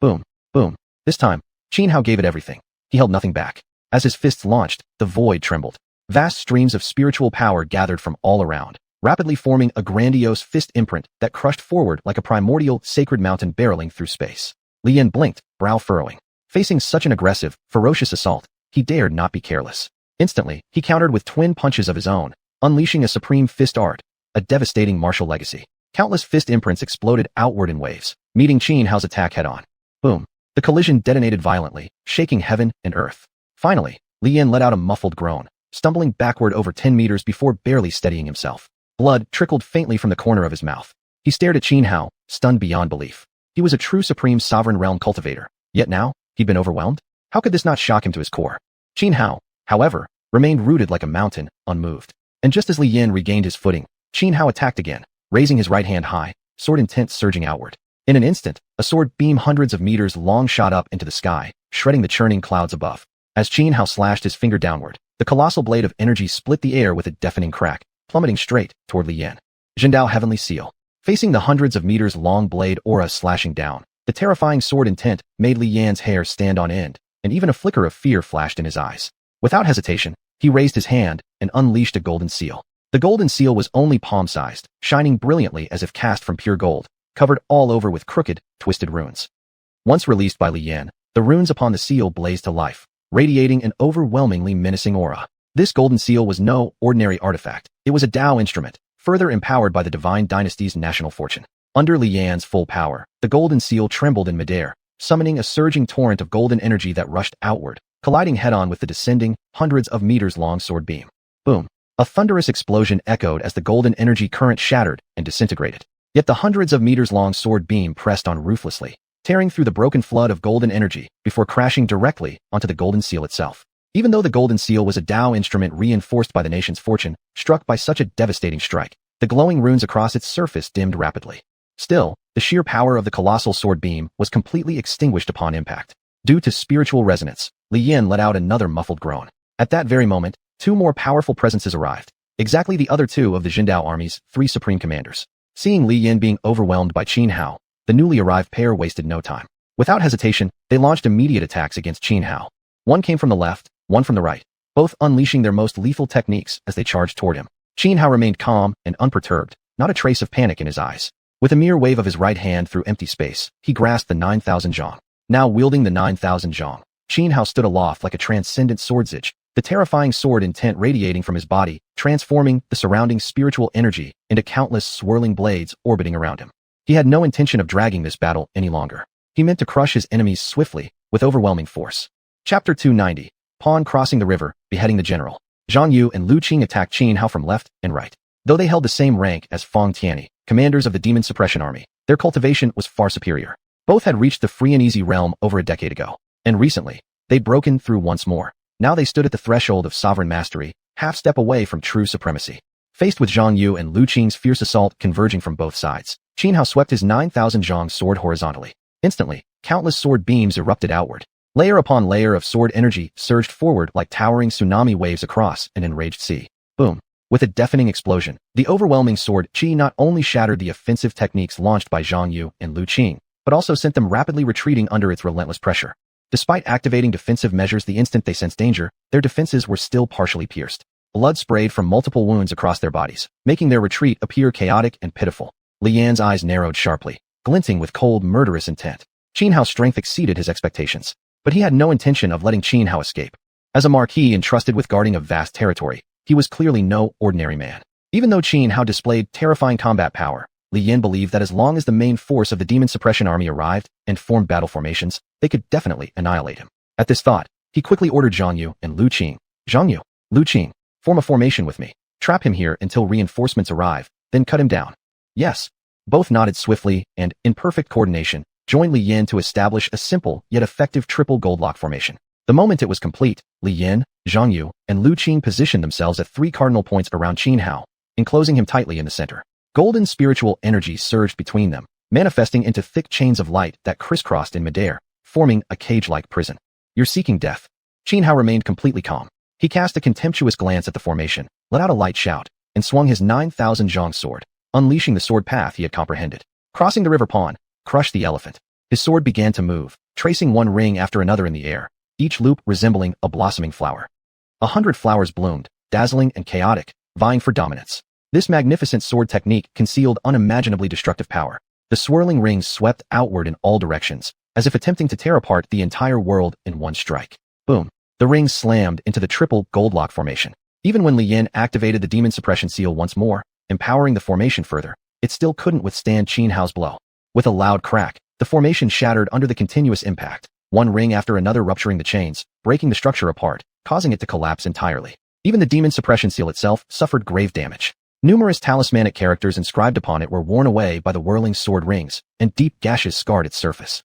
Boom, boom. This time, Xianhao gave it everything. He held nothing back. As his fists launched, the void trembled. Vast streams of spiritual power gathered from all around, rapidly forming a grandiose fist imprint that crushed forward like a primordial sacred mountain barreling through space. Li Yan blinked, brow furrowing. Facing such an aggressive, ferocious assault, he dared not be careless. Instantly, he countered with twin punches of his own, unleashing a supreme fist art, a devastating martial legacy. Countless fist imprints exploded outward in waves, meeting Xianhao's attack head-on. Boom. The collision detonated violently, shaking heaven and earth. Finally, Li Yan let out a muffled groan, stumbling backward over 10 meters before barely steadying himself. Blood trickled faintly from the corner of his mouth. He stared at Xianhao, stunned beyond belief. He was a true supreme sovereign realm cultivator, yet now, he'd been overwhelmed? How could this not shock him to his core? Xianhao, however, remained rooted like a mountain, unmoved. And just as Li Yan regained his footing, Xianhao attacked again, raising his right hand high, sword intent surging outward. In an instant, a sword beam hundreds of meters long shot up into the sky, shredding the churning clouds above. As Xianhao slashed his finger downward, the colossal blade of energy split the air with a deafening crack, plummeting straight toward Li Yan. Zhendao Heavenly Seal. Facing the hundreds of meters long blade aura slashing down, the terrifying sword intent made Li Yan's hair stand on end, and even a flicker of fear flashed in his eyes. Without hesitation, he raised his hand and unleashed a golden seal. The golden seal was only palm-sized, shining brilliantly as if cast from pure gold, covered all over with crooked, twisted runes. Once released by Li Yan, the runes upon the seal blazed to life, radiating an overwhelmingly menacing aura. This golden seal was no ordinary artifact. It was a Tao instrument, further empowered by the Divine Dynasty's national fortune. Under Li Yan's full power, the golden seal trembled in midair, summoning a surging torrent of golden energy that rushed outward, colliding head-on with the descending, hundreds of meters-long sword beam. Boom! A thunderous explosion echoed as the golden energy current shattered and disintegrated. Yet the hundreds of meters-long sword beam pressed on ruthlessly, tearing through the broken flood of golden energy before crashing directly onto the golden seal itself. Even though the golden seal was a Tao instrument reinforced by the nation's fortune, struck by such a devastating strike, the glowing runes across its surface dimmed rapidly. Still, the sheer power of the colossal sword beam was completely extinguished upon impact. Due to spiritual resonance, Li Yan let out another muffled groan. At that very moment, two more powerful presences arrived, exactly the other two of the Zhendao army's three supreme commanders. Seeing Li Yan being overwhelmed by Xianhao, the newly arrived pair wasted no time. Without hesitation, they launched immediate attacks against Xianhao. One came from the left, one from the right, both unleashing their most lethal techniques as they charged toward him. Xianhao remained calm and unperturbed, not a trace of panic in his eyes. With a mere wave of his right hand through empty space, he grasped the 9,000 zhong. Now wielding the 9,000 zhong, Xianhao stood aloft like a transcendent swordsage, the terrifying sword intent radiating from his body, transforming the surrounding spiritual energy into countless swirling blades orbiting around him. He had no intention of dragging this battle any longer. He meant to crush his enemies swiftly, with overwhelming force. Chapter 290. Pawn crossing the river, beheading the general. Zhang Yu and Lu Qing attacked Xianhao from left and right. Though they held the same rank as Feng Tianyi, commanders of the Demon Suppression Army, their cultivation was far superior. Both had reached the free and easy realm over a decade ago, and recently, they'd broken through once more. Now they stood at the threshold of sovereign mastery, half step away from true supremacy. Faced with Zhang Yu and Lu Qing's fierce assault converging from both sides, Xianhao swept his 9,000 zhong sword horizontally. Instantly, countless sword beams erupted outward. Layer upon layer of sword energy surged forward like towering tsunami waves across an enraged sea. Boom! With a deafening explosion, the overwhelming sword chi not only shattered the offensive techniques launched by Zhang Yu and Lu Qing, but also sent them rapidly retreating under its relentless pressure. Despite activating defensive measures the instant they sensed danger, their defenses were still partially pierced. Blood sprayed from multiple wounds across their bodies, making their retreat appear chaotic and pitiful. Li Yan's eyes narrowed sharply, glinting with cold, murderous intent. Xianhao's strength exceeded his expectations, but he had no intention of letting Xianhao escape. As a marquis entrusted with guarding a vast territory, he was clearly no ordinary man. Even though Xianhao displayed terrifying combat power, Li Yan believed that as long as the main force of the Demon Suppression Army arrived and formed battle formations, they could definitely annihilate him. At this thought, he quickly ordered Zhang Yu and Lu Qing. Zhang Yu, Lu Qing, form a formation with me. Trap him here until reinforcements arrive, then cut him down. Yes. Both nodded swiftly and, in perfect coordination, joined Li Yan to establish a simple yet effective triple goldlock formation. The moment it was complete, Li Yan, Zhang Yu, and Lu Qing positioned themselves at 3 cardinal points around Xianhao, enclosing him tightly in the center. Golden spiritual energy surged between them, manifesting into thick chains of light that crisscrossed in midair, forming a cage-like prison. You're seeking death. Xianhao remained completely calm. He cast a contemptuous glance at the formation, let out a light shout, and swung his 9,000 zhong sword, unleashing the sword path he had comprehended. Crossing the river pawn, crushed the elephant. His sword began to move, tracing one ring after another in the air, each loop resembling a blossoming flower. 100 flowers bloomed, dazzling and chaotic, vying for dominance. This magnificent sword technique concealed unimaginably destructive power. The swirling rings swept outward in all directions, as if attempting to tear apart the entire world in one strike. Boom! The rings slammed into the triple goldlock formation. Even when Li Yan activated the demon suppression seal once more, empowering the formation further, it still couldn't withstand Xianhao's blow. With a loud crack, the formation shattered under the continuous impact, one ring after another rupturing the chains, breaking the structure apart, causing it to collapse entirely. Even the demon suppression seal itself suffered grave damage. Numerous talismanic characters inscribed upon it were worn away by the whirling sword rings, and deep gashes scarred its surface.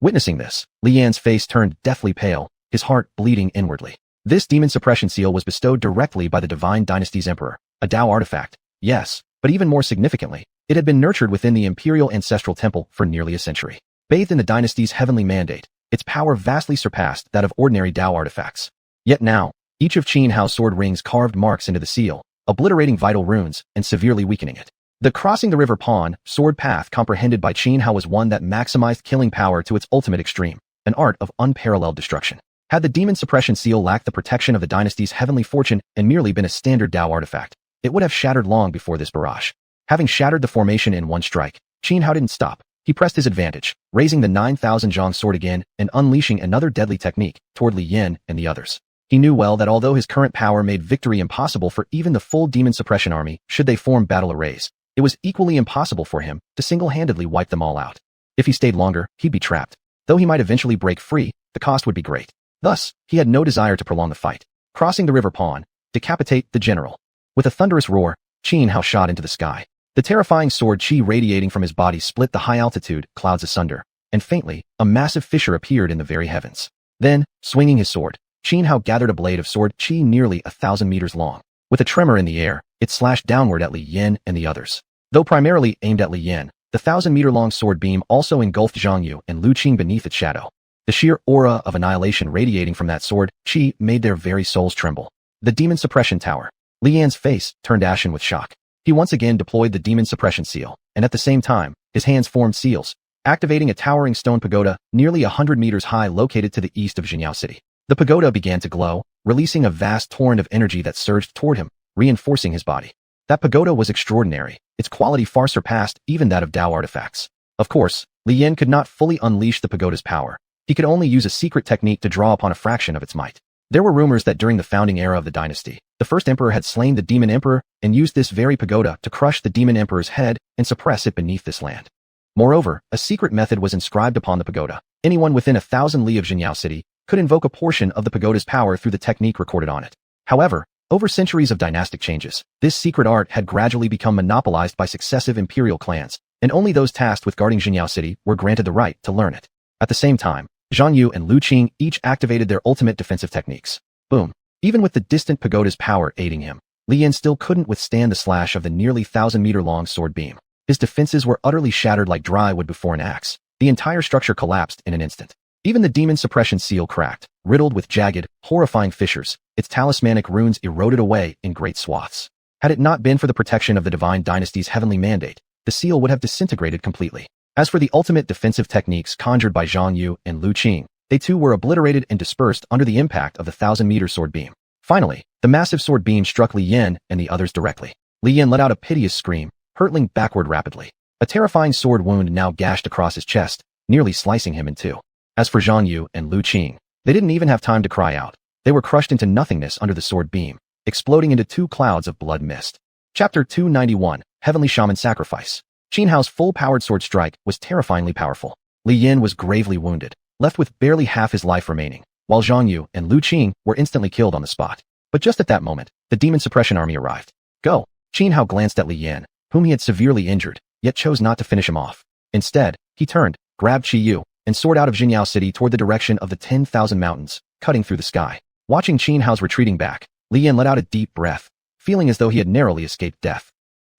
Witnessing this, Li Yan's face turned deathly pale, his heart bleeding inwardly. This demon suppression seal was bestowed directly by the Divine Dynasty's emperor, a Tao artifact, yes, but even more significantly, It had been nurtured within the imperial ancestral temple for nearly a century. Bathed in the dynasty's heavenly mandate, its power vastly surpassed that of ordinary Dao artifacts. Yet now, each of Xianhua's sword rings carved marks into the seal, obliterating vital runes and severely weakening it. The crossing the river pawn sword path comprehended by Xianhua was one that maximized killing power to its ultimate extreme, an art of unparalleled destruction. Had the demon suppression seal lacked the protection of the dynasty's heavenly fortune and merely been a standard Dao artifact, it would have shattered long before this barrage. Having shattered the formation in one strike, Xianhua didn't stop. He pressed his advantage, raising the 9,000 zhang sword again and unleashing another deadly technique toward Li Yin and the others. He knew well that although his current power made victory impossible for even the full demon suppression army should they form battle arrays, it was equally impossible for him to single-handedly wipe them all out. If he stayed longer, he'd be trapped. Though he might eventually break free, the cost would be great. Thus, he had no desire to prolong the fight. Crossing the river pawn, decapitate the general. With a thunderous roar, Xianhua shot into the sky. The terrifying sword chi radiating from his body split the high-altitude clouds asunder, and faintly, a massive fissure appeared in the very heavens. Then, swinging his sword, Xianhua gathered a blade of sword chi nearly 1,000 meters long. With a tremor in the air, it slashed downward at Li Yin and the others. Though primarily aimed at Li Yin, the 1,000-meter-long sword beam also engulfed Zhang Yu and Lu Qing beneath its shadow. The sheer aura of annihilation radiating from that sword chi made their very souls tremble. The demon suppression tower. Li Yan's face turned ashen with shock. He once again deployed the demon suppression seal, and at the same time, his hands formed seals, activating a towering stone pagoda nearly 100 meters high located to the east of Xianhua City. The pagoda began to glow, releasing a vast torrent of energy that surged toward him, reinforcing his body. That pagoda was extraordinary. Its quality far surpassed even that of Dao artifacts. Of course, Li Yin could not fully unleash the pagoda's power. He could only use a secret technique to draw upon a fraction of its might. There were rumors that during the founding era of the dynasty, the first emperor had slain the demon emperor and used this very pagoda to crush the demon emperor's head and suppress it beneath this land. Moreover, a secret method was inscribed upon the pagoda. Anyone within 1,000 li of Xianhua City could invoke a portion of the pagoda's power through the technique recorded on it. However, over centuries of dynastic changes, this secret art had gradually become monopolized by successive imperial clans, and only those tasked with guarding Xianhua City were granted the right to learn it. At the same time, Zhang Yu and Lu Qing each activated their ultimate defensive techniques. Boom. Even with the distant pagoda's power aiding him, Li Yin still couldn't withstand the slash of the nearly 1,000-meter-long sword beam. His defenses were utterly shattered like dry wood before an axe. The entire structure collapsed in an instant. Even the demon suppression seal cracked, riddled with jagged, horrifying fissures. Its talismanic runes eroded away in great swaths. Had it not been for the protection of the divine dynasty's heavenly mandate, the seal would have disintegrated completely. As for the ultimate defensive techniques conjured by Zhang Yu and Lu Qing, they too were obliterated and dispersed under the impact of the 1,000-meter sword beam. Finally, the massive sword beam struck Li Yin and the others directly. Li Yin let out a piteous scream, hurtling backward rapidly. A terrifying sword wound now gashed across his chest, nearly slicing him in two. As for Zhang Yu and Lu Qing, they didn't even have time to cry out. They were crushed into nothingness under the sword beam, exploding into two clouds of blood mist. Chapter 291, Heavenly Shaman Sacrifice. Xianhua's full-powered sword strike was terrifyingly powerful. Li Yin was gravely wounded, left with barely half his life remaining, while Zhang Yu and Lu Qing were instantly killed on the spot. But just at that moment, the demon suppression army arrived. Go! Xianhua glanced at Li Yin, whom he had severely injured, yet chose not to finish him off. Instead, he turned, grabbed Qiyu, and soared out of Xianhua City toward the direction of the 10,000 mountains, cutting through the sky. Watching Xianhua's retreating back, Li Yin let out a deep breath, feeling as though he had narrowly escaped death.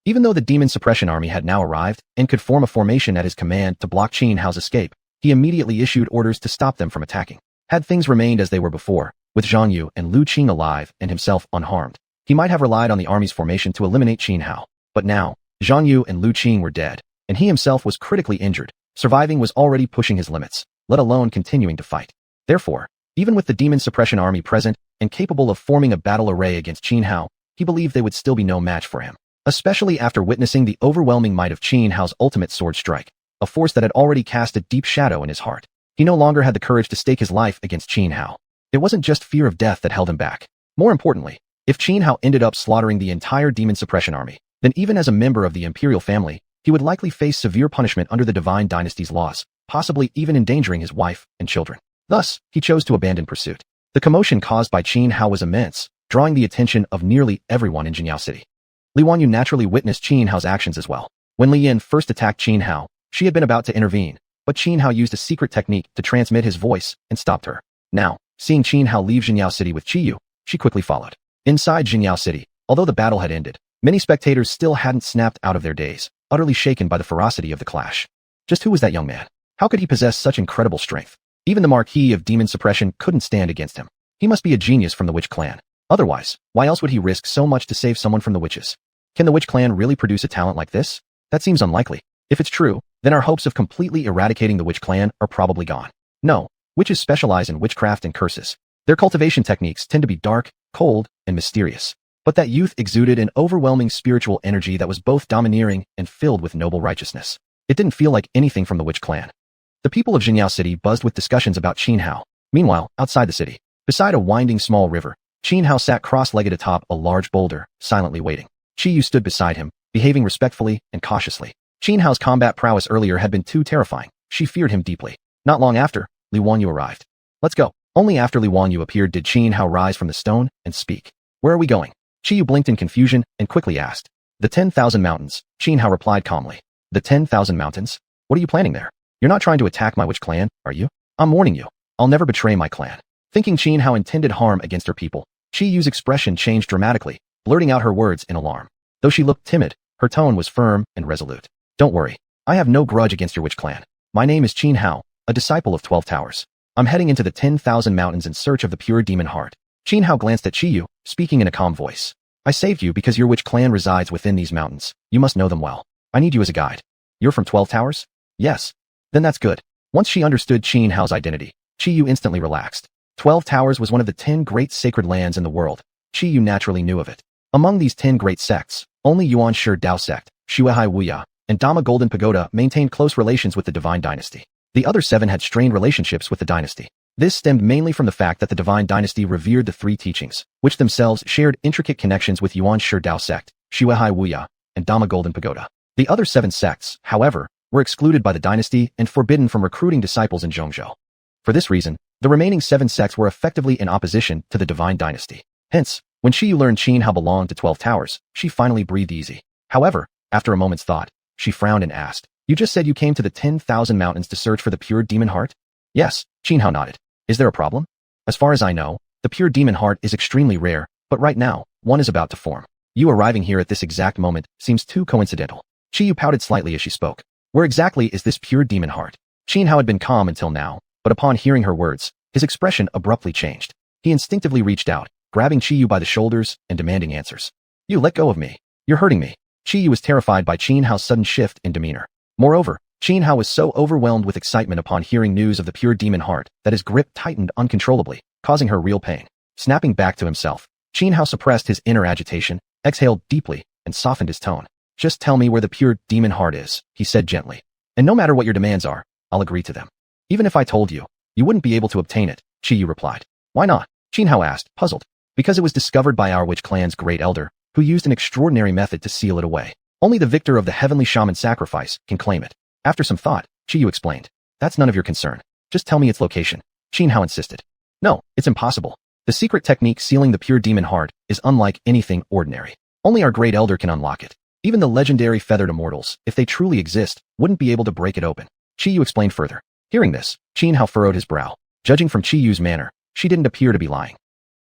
Even though the demon suppression army had now arrived and could form a formation at his command to block Xianhua's escape, he immediately issued orders to stop them from attacking. Had things remained as they were before, with Zhang Yu and Lu Qing alive and himself unharmed, he might have relied on the army's formation to eliminate Xianhua. But now, Zhang Yu and Lu Qing were dead, and he himself was critically injured. Surviving was already pushing his limits, let alone continuing to fight. Therefore, even with the demon suppression army present and capable of forming a battle array against Xianhua, he believed they would still be no match for him. Especially after witnessing the overwhelming might of Xianhua's ultimate sword strike, a force that had already cast a deep shadow in his heart. He no longer had the courage to stake his life against Xianhua. It wasn't just fear of death that held him back. More importantly, if Xianhua ended up slaughtering the entire demon suppression army, then even as a member of the imperial family, he would likely face severe punishment under the divine dynasty's laws, possibly even endangering his wife and children. Thus, he chose to abandon pursuit. The commotion caused by Xianhua was immense, drawing the attention of nearly everyone in Xianhua City. Li Wanyu naturally witnessed Xianhua's actions as well. When Li Yin first attacked Xianhua, she had been about to intervene, but Xianhua used a secret technique to transmit his voice and stopped her. Now, seeing Xianhua leave Xianhua City with Qiyu, she quickly followed. Inside Xianhua City, although the battle had ended, many spectators still hadn't snapped out of their daze. utterly shaken by the ferocity of the clash. Just who was that young man? How could he possess such incredible strength? Even the Marquis of Demon Suppression couldn't stand against him. He must be a genius from the Witch Clan. Otherwise, why else would he risk so much to save someone from the witches? Can the Witch Clan really produce a talent like this? That seems unlikely. If it's true, then our hopes of completely eradicating the Witch Clan are probably gone. No, witches specialize in witchcraft and curses. Their cultivation techniques tend to be dark, cold, and mysterious. But that youth exuded an overwhelming spiritual energy that was both domineering and filled with noble righteousness. It didn't feel like anything from the Witch Clan. The people of Xianxia City buzzed with discussions about Xianhuan. Meanwhile, outside the city, beside a winding small river, Xianhuan sat cross-legged atop a large boulder, silently waiting. Xiu stood beside him, behaving respectfully and cautiously. Xianhuan's combat prowess earlier had been too terrifying. She feared him deeply. Not long after, Xuanhuan arrived. Let's go. Only after Xuanhuan appeared did Xianhuan rise from the stone and speak. Where are we going? Xiu blinked in confusion and quickly asked. The 10,000 mountains, Xianhuan replied calmly. The 10,000 mountains? What are you planning there? You're not trying to attack my witch clan, are you? I'm warning you. I'll never betray my clan. Thinking Xianhuan intended harm against her people, Xiu's expression changed dramatically, blurting out her words in alarm. Though she looked timid, her tone was firm and resolute. Don't worry. I have no grudge against your witch clan. My name is Xianhuan, a disciple of 12 Towers. I'm heading into the 10,000 mountains in search of the pure demon heart. Xianhuan glanced at Xiu, speaking in a calm voice. I saved you because your witch clan resides within these mountains. You must know them well. I need you as a guide. You're from 12 Towers? Yes. Then that's good. Once she understood Xianhuan's identity, Xiu instantly relaxed. 12 Towers was one of the 10 great sacred lands in the world. Xiu naturally knew of it. Among these 10 great sects, only Yuan Shi Dao sect, Xuanhuan, and Dama Golden Pagoda maintained close relations with the Divine Dynasty. The other 7 had strained relationships with the dynasty. This stemmed mainly from the fact that the Divine Dynasty revered the 3 teachings, which themselves shared intricate connections with Yuan Shi Dao sect, Xuanhuan, and Dama Golden Pagoda. The other 7 sects, however, were excluded by the dynasty and forbidden from recruiting disciples in Zhongzhou. For this reason, the remaining 7 sects were effectively in opposition to the Divine Dynasty. Hence, when Xiu learned Xianhuan belonged to 12 Towers, she finally breathed easy. However, after a moment's thought, she frowned and asked, You just said you came to the 10,000 mountains to search for the pure demon heart? Yes, Xianhuan nodded. Is there a problem? As far as I know, the pure demon heart is extremely rare, but right now, one is about to form. You arriving here at this exact moment seems too coincidental. Xiu pouted slightly as she spoke. Where exactly is this pure demon heart? Xianhuan had been calm until now, but upon hearing her words, his expression abruptly changed. He instinctively reached out, grabbing Xiu by the shoulders and demanding answers. You let go of me. You're hurting me. Xiu was terrified by Xianhuan's sudden shift in demeanor. Moreover, Xianhuan was so overwhelmed with excitement upon hearing news of the pure demon heart that his grip tightened uncontrollably, causing her real pain. Snapping back to himself, Xianhuan suppressed his inner agitation, exhaled deeply, and softened his tone. Just tell me where the pure demon heart is, he said gently. And no matter what your demands are, I'll agree to them. Even if I told you, you wouldn't be able to obtain it, Xiu replied. Why not? Xianhuan asked, puzzled. Because it was discovered by our witch clan's great elder, who used an extraordinary method to seal it away. Only the victor of the heavenly shaman sacrifice can claim it. After some thought, Xiu explained. That's none of your concern. Just tell me its location. Xianhuan insisted. No, it's impossible. The secret technique sealing the pure demon heart is unlike anything ordinary. Only our great elder can unlock it. Even the legendary feathered immortals, if they truly exist, wouldn't be able to break it open. Xiu explained further. Hearing this, Xianhuan furrowed his brow. Judging from Xiu's manner, she didn't appear to be lying.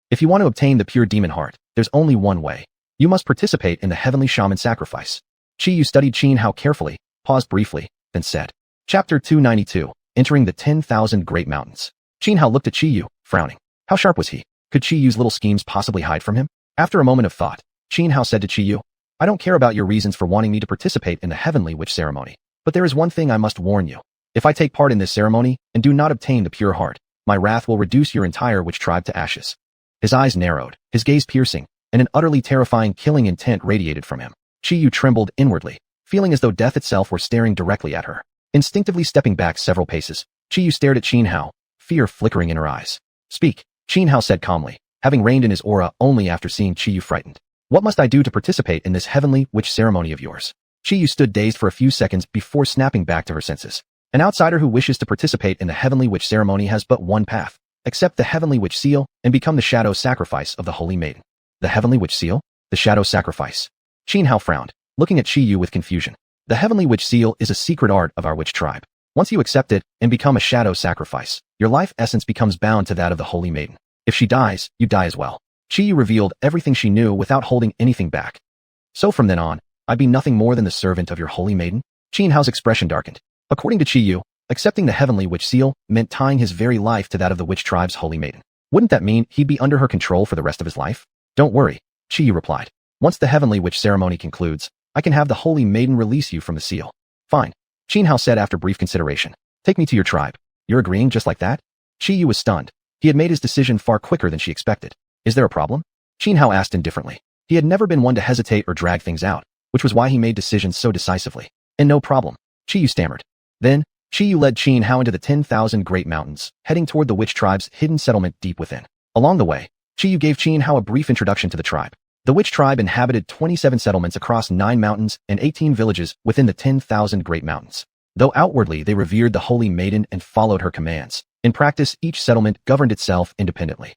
If you want to obtain the pure demon heart, there's only one way. You must participate in the heavenly shaman sacrifice. Xiu studied Xianhuan carefully, paused briefly, then said. Chapter 292, Entering the 10,000 Great Mountains. Xianhuan looked at Xiu, frowning. How sharp was he? Could Xiu's little schemes possibly hide from him? After a moment of thought, Xianhuan said to Xiu, I don't care about your reasons for wanting me to participate in the heavenly witch ceremony, but there is one thing I must warn you. If I take part in this ceremony and do not obtain the pure heart, my wrath will reduce your entire witch tribe to ashes. His eyes narrowed, his gaze piercing, and an utterly terrifying killing intent radiated from him. Xiu trembled inwardly, feeling as though death itself were staring directly at her. Instinctively stepping back several paces, Xiu stared at Xianhuan, fear flickering in her eyes. Speak, Xianhuan said calmly, having reined in his aura only after seeing Xiu frightened. What must I do to participate in this heavenly witch ceremony of yours? Xiu stood dazed for a few seconds before snapping back to her senses. An outsider who wishes to participate in the heavenly witch ceremony has but one path. Accept the heavenly witch seal and become the shadow sacrifice of the holy maiden. The heavenly witch seal? The shadow sacrifice. Xianhuan frowned, looking at Xiu with confusion. The heavenly witch seal is a secret art of our witch tribe. Once you accept it and become a shadow sacrifice, your life essence becomes bound to that of the holy maiden. If she dies, you die as well. Xiu revealed everything she knew without holding anything back. So from then on, I'd be nothing more than the servant of your holy maiden? Xianhao's expression darkened. According to Qiyu, accepting the heavenly witch seal meant tying his very life to that of the witch tribe's holy maiden. Wouldn't that mean he'd be under her control for the rest of his life? Don't worry, Qiyu replied. Once the heavenly witch ceremony concludes, I can have the holy maiden release you from the seal. Fine, Xianhao said after brief consideration. Take me to your tribe. You're agreeing just like that? Qiyu was stunned. He had made his decision far quicker than she expected. Is there a problem? Xianhao asked indifferently. He had never been one to hesitate or drag things out, which was why he made decisions so decisively. And no problem, Qiyu stammered. Then, Qiyu led Xianhao into the 10,000 Great Mountains, heading toward the witch tribe's hidden settlement deep within. Along the way, Qiyu gave Xianhao a brief introduction to the tribe. The witch tribe inhabited 27 settlements across 9 mountains and 18 villages within the 10,000 Great Mountains. Though outwardly they revered the holy maiden and followed her commands, in practice each settlement governed itself independently.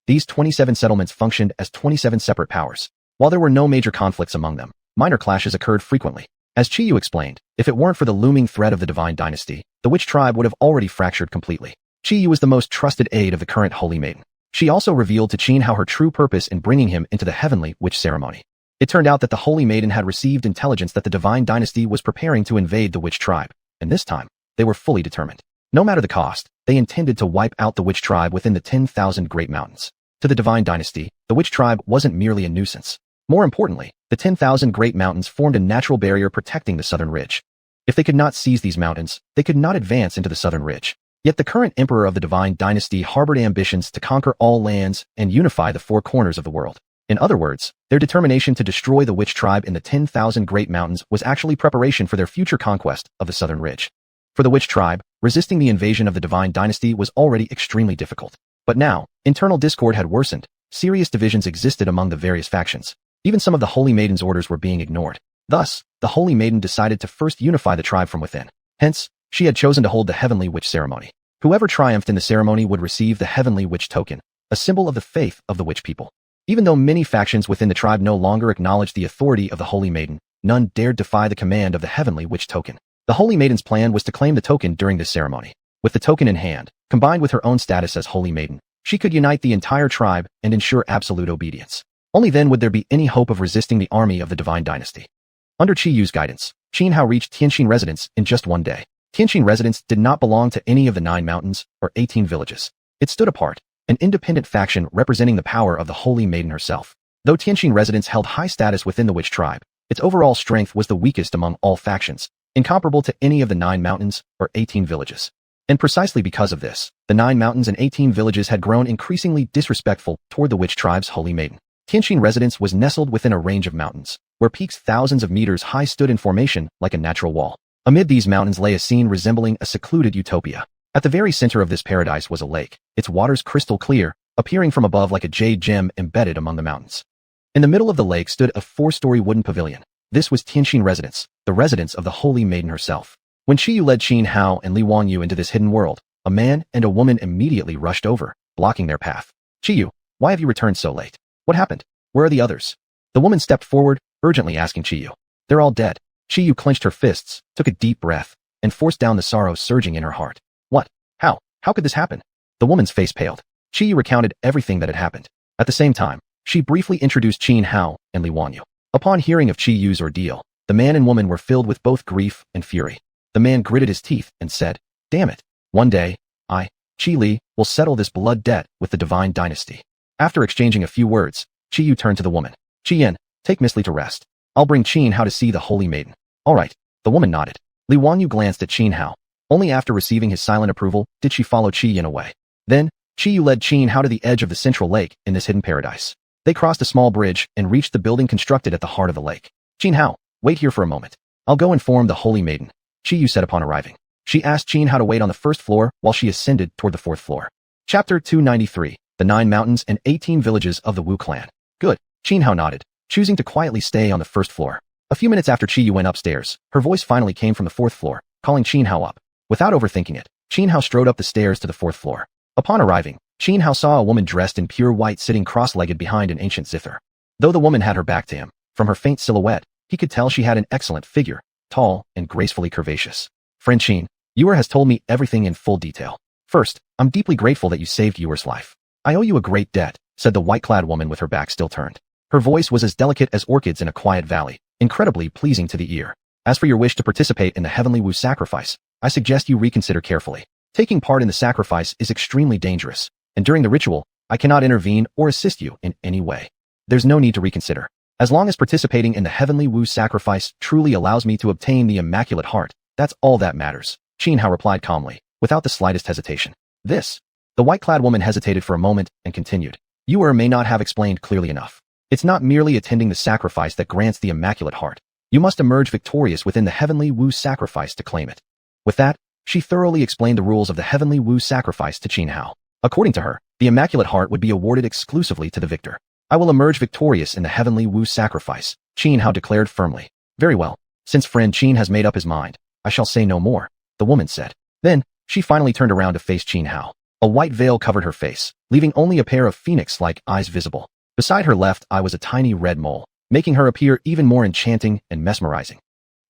These 27 settlements functioned as 27 separate powers. While there were no major conflicts among them, minor clashes occurred frequently. As Qiyu explained, if it weren't for the looming threat of the divine dynasty, the witch tribe would have already fractured completely. Qiyu was the most trusted aide of the current holy maiden. She also revealed to Xianhao her true purpose in bringing him into the heavenly witch ceremony. It turned out that the holy maiden had received intelligence that the divine dynasty was preparing to invade the witch tribe, and this time, they were fully determined. No matter the cost, they intended to wipe out the witch tribe within the 10,000 Great Mountains. To the divine dynasty, the witch tribe wasn't merely a nuisance. More importantly, the 10,000 Great Mountains formed a natural barrier protecting the southern ridge. If they could not seize these mountains, they could not advance into the southern ridge. Yet the current emperor of the divine dynasty harbored ambitions to conquer all lands and unify the 4 corners of the world. In other words, their determination to destroy the witch tribe in the 10,000 Great Mountains was actually preparation for their future conquest of the southern ridge. For the witch tribe, resisting the invasion of the divine dynasty was already extremely difficult. But now, internal discord had worsened, serious divisions existed among the various factions. Even some of the holy maiden's orders were being ignored. Thus, the holy maiden decided to first unify the tribe from within. Hence, she had chosen to hold the heavenly witch ceremony. Whoever triumphed in the ceremony would receive the heavenly witch token, a symbol of the faith of the witch people. Even though many factions within the tribe no longer acknowledged the authority of the holy maiden, none dared defy the command of the heavenly witch token. The holy maiden's plan was to claim the token during this ceremony. With the token in hand, combined with her own status as holy maiden, she could unite the entire tribe and ensure absolute obedience. Only then would there be any hope of resisting the army of the divine dynasty. Under Qiyu's guidance, Xianhao reached Tianxin residence in just one day. Tianxin residence did not belong to any of the 9 mountains or 18 villages. It stood apart, an independent faction representing the power of the holy maiden herself. Though Tianxin residence held high status within the witch tribe, its overall strength was the weakest among all factions, incomparable to any of the 9 mountains or 18 villages. And precisely because of this, the 9 mountains and 18 villages had grown increasingly disrespectful toward the witch tribe's holy maiden. Tianxin residence was nestled within a range of mountains, where peaks thousands of meters high stood in formation like a natural wall. Amid these mountains lay a scene resembling a secluded utopia. At the very center of this paradise was a lake, its waters crystal clear, appearing from above like a jade gem embedded among the mountains. In the middle of the lake stood a 4-story wooden pavilion. This was Tianxin residence, the residence of the holy maiden herself. When Qiyu led Xianhao and Li Wanyu into this hidden world, a man and a woman immediately rushed over, blocking their path. Qiyu, why have you returned so late? What happened? Where are the others? The woman stepped forward, urgently asking Qiyu. They're all dead. Qiyu clenched her fists, took a deep breath, and forced down the sorrow surging in her heart. What? How? How could this happen? The woman's face paled. Qiyu recounted everything that had happened. At the same time, she briefly introduced Xianhao and Li Wanyu. Upon hearing of Qiyu's ordeal, the man and woman were filled with both grief and fury. The man gritted his teeth and said, "Damn it. One day, I, Qi Li, will settle this blood debt with the divine dynasty." After exchanging a few words, Qiyu turned to the woman. "Qian, take Miss Li to rest. I'll bring Xianhao to see the holy maiden." "All right." The woman nodded. Li Wanyu glanced at Xianhao. Only after receiving his silent approval did she follow Qian away. Then, Qiyu led Xianhao to the edge of the central lake in this hidden paradise. They crossed a small bridge and reached the building constructed at the heart of the lake. "Xianhao, wait here for a moment. I'll go inform the holy maiden," Qiyu said upon arriving. She asked Xianhao to wait on the first floor while she ascended toward the 4th floor. Chapter 293, The 9 Mountains and 18 Villages of the Wu Clan. Good, Xianhao nodded, choosing to quietly stay on the 1st floor. A few minutes after Qiyu went upstairs, her voice finally came from the 4th floor, calling Xianhao up. Without overthinking it, Xianhao strode up the stairs to the 4th floor. Upon arriving, Xianhao saw a woman dressed in pure white sitting cross-legged behind an ancient zither. Though the woman had her back to him, from her faint silhouette, he could tell she had an excellent figure, tall and gracefully curvaceous. "Friend Xian, Yuer has told me everything in full detail. First, I'm deeply grateful that you saved Yuer's life. I owe you a great debt," said the white-clad woman with her back still turned. Her voice was as delicate as orchids in a quiet valley, incredibly pleasing to the ear. As for your wish to participate in the Heavenly Wu sacrifice, I suggest you reconsider carefully. Taking part in the sacrifice is extremely dangerous, and during the ritual, I cannot intervene or assist you in any way. There's no need to reconsider. As long as participating in the Heavenly Wu sacrifice truly allows me to obtain the Immaculate Heart, that's all that matters, Xianhao replied calmly, without the slightest hesitation. This. The white-clad woman hesitated for a moment and continued. You may not have explained clearly enough. It's not merely attending the sacrifice that grants the Immaculate Heart. You must emerge victorious within the Heavenly Wu sacrifice to claim it. With that, she thoroughly explained the rules of the Heavenly Wu sacrifice to Xianhao. According to her, the Immaculate Heart would be awarded exclusively to the victor. I will emerge victorious in the Heavenly Wu sacrifice, Xianhao declared firmly. Very well. Since friend Qin has made up his mind, I shall say no more, the woman said. Then, she finally turned around to face Xianhao. A white veil covered her face, leaving only a pair of phoenix-like eyes visible. Beside her left eye was a tiny red mole, making her appear even more enchanting and mesmerizing.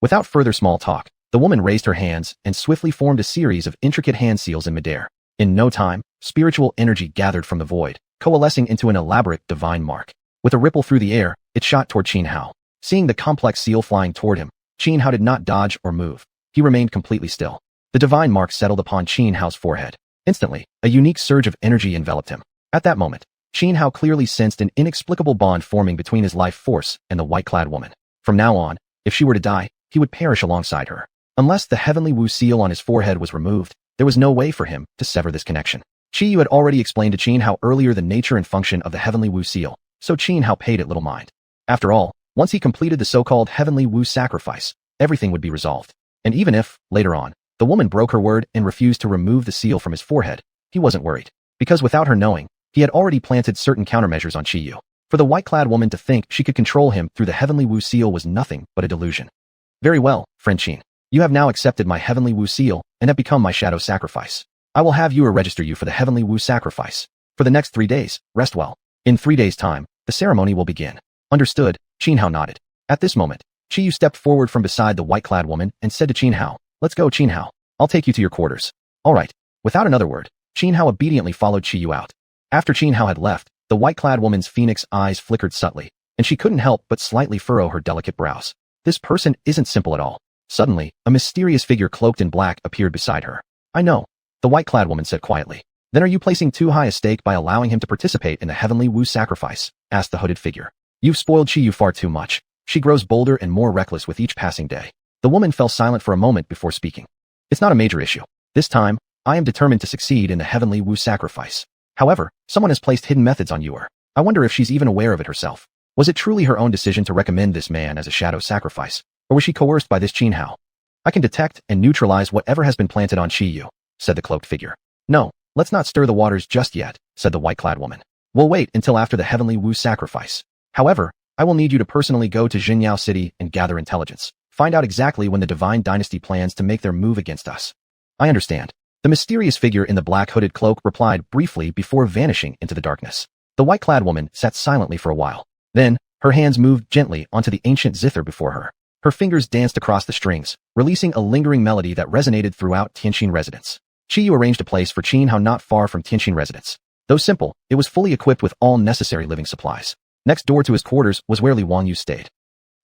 Without further small talk, the woman raised her hands and swiftly formed a series of intricate hand seals in midair. In no time, spiritual energy gathered from the void, coalescing into an elaborate divine mark. With a ripple through the air, it shot toward Xianhao. Seeing the complex seal flying toward him, Xianhao did not dodge or move. He remained completely still. The divine mark settled upon Xianhao's forehead. Instantly, a unique surge of energy enveloped him. At that moment, Xianhao clearly sensed an inexplicable bond forming between his life force and the white-clad woman. From now on, if she were to die, he would perish alongside her. Unless the Heavenly Wu seal on his forehead was removed, there was no way for him to sever this connection. Qiyu had already explained to Xianhao earlier the nature and function of the Heavenly Wu seal, so Xianhao paid it little mind. After all, once he completed the so-called Heavenly Wu sacrifice, everything would be resolved. And even if, later on, the woman broke her word and refused to remove the seal from his forehead, he wasn't worried. Because without her knowing, he had already planted certain countermeasures on Qiyu. For the white-clad woman to think she could control him through the Heavenly Wu seal was nothing but a delusion. Very well, friend Qin. You have now accepted my Heavenly Wu seal and have become my shadow sacrifice. I will have you register you for the Heavenly Wu sacrifice. For the next 3 days, rest well. In 3 days' time, the ceremony will begin. Understood, Xianhao nodded. At this moment, Qiyu stepped forward from beside the white-clad woman and said to Xianhao, Let's go, Xianhao. I'll take you to your quarters. All right. Without another word, Xianhao obediently followed Qiyu out. After Xianhao had left, the white-clad woman's phoenix eyes flickered subtly, and she couldn't help but slightly furrow her delicate brows. This person isn't simple at all. Suddenly, a mysterious figure cloaked in black appeared beside her. I know, the white-clad woman said quietly. Then are you placing too high a stake by allowing him to participate in the Heavenly Wu sacrifice? Asked the hooded figure. You've spoiled Qiyu far too much. She grows bolder and more reckless with each passing day. The woman fell silent for a moment before speaking. It's not a major issue. This time, I am determined to succeed in the Heavenly Wu sacrifice. However, someone has placed hidden methods on you. I wonder if she's even aware of it herself. Was it truly her own decision to recommend this man as a shadow sacrifice? Or was she coerced by this Xianhao? I can detect and neutralize whatever has been planted on Qiyu, said the cloaked figure. No, let's not stir the waters just yet, said the white-clad woman. We'll wait until after the Heavenly Wu sacrifice. However, I will need you to personally go to Xinyao City and gather intelligence. Find out exactly when the Divine Dynasty plans to make their move against us. I understand. The mysterious figure in the black hooded cloak replied briefly before vanishing into the darkness. The white-clad woman sat silently for a while. Then, her hands moved gently onto the ancient zither before her. Her fingers danced across the strings, releasing a lingering melody that resonated throughout Tianxin residence. Qiyu arranged a place for Xianhao not far from Tianxin residence. Though simple, it was fully equipped with all necessary living supplies. Next door to his quarters was where Li Wangyu stayed.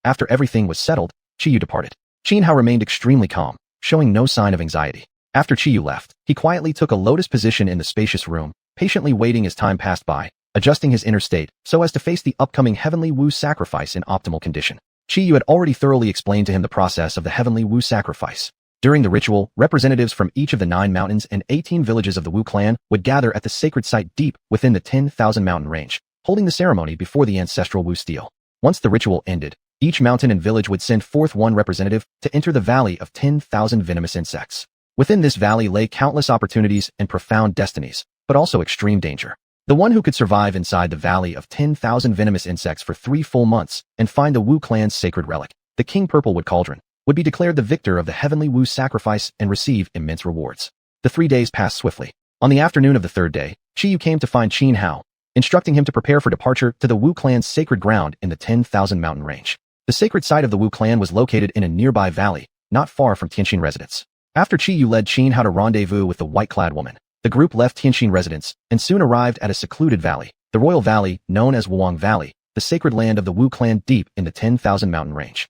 After everything was settled, Qiyu departed. Xianhao remained extremely calm, showing no sign of anxiety. After Qiyu left, he quietly took a lotus position in the spacious room, patiently waiting as time passed by, adjusting his inner state so as to face the upcoming Heavenly Wu sacrifice in optimal condition. Qiyu had already thoroughly explained to him the process of the Heavenly Wu sacrifice. During the ritual, representatives from each of the 9 mountains and 18 villages of the Wu clan would gather at the sacred site deep within the 10,000 mountain range, holding the ceremony before the ancestral Wu stele. Once the ritual ended, each mountain and village would send forth one representative to enter the valley of 10,000 venomous insects. Within this valley lay countless opportunities and profound destinies, but also extreme danger. The one who could survive inside the valley of 10,000 venomous insects for 3 full months and find the Wu clan's sacred relic, the King Purplewood Cauldron, would be declared the victor of the Heavenly Wu sacrifice and receive immense rewards. The 3 days passed swiftly. On the afternoon of the 3rd day, Qiyu came to find Xianhao, instructing him to prepare for departure to the Wu clan's sacred ground in the 10,000 mountain range. The sacred site of the Wu clan was located in a nearby valley, not far from Tianxin residence. After Qiyu led Xianhao to rendezvous with the white-clad woman, the group left Tianxin residence and soon arrived at a secluded valley, the royal valley known as Wuang Valley, the sacred land of the Wu clan deep in the 10,000 mountain range.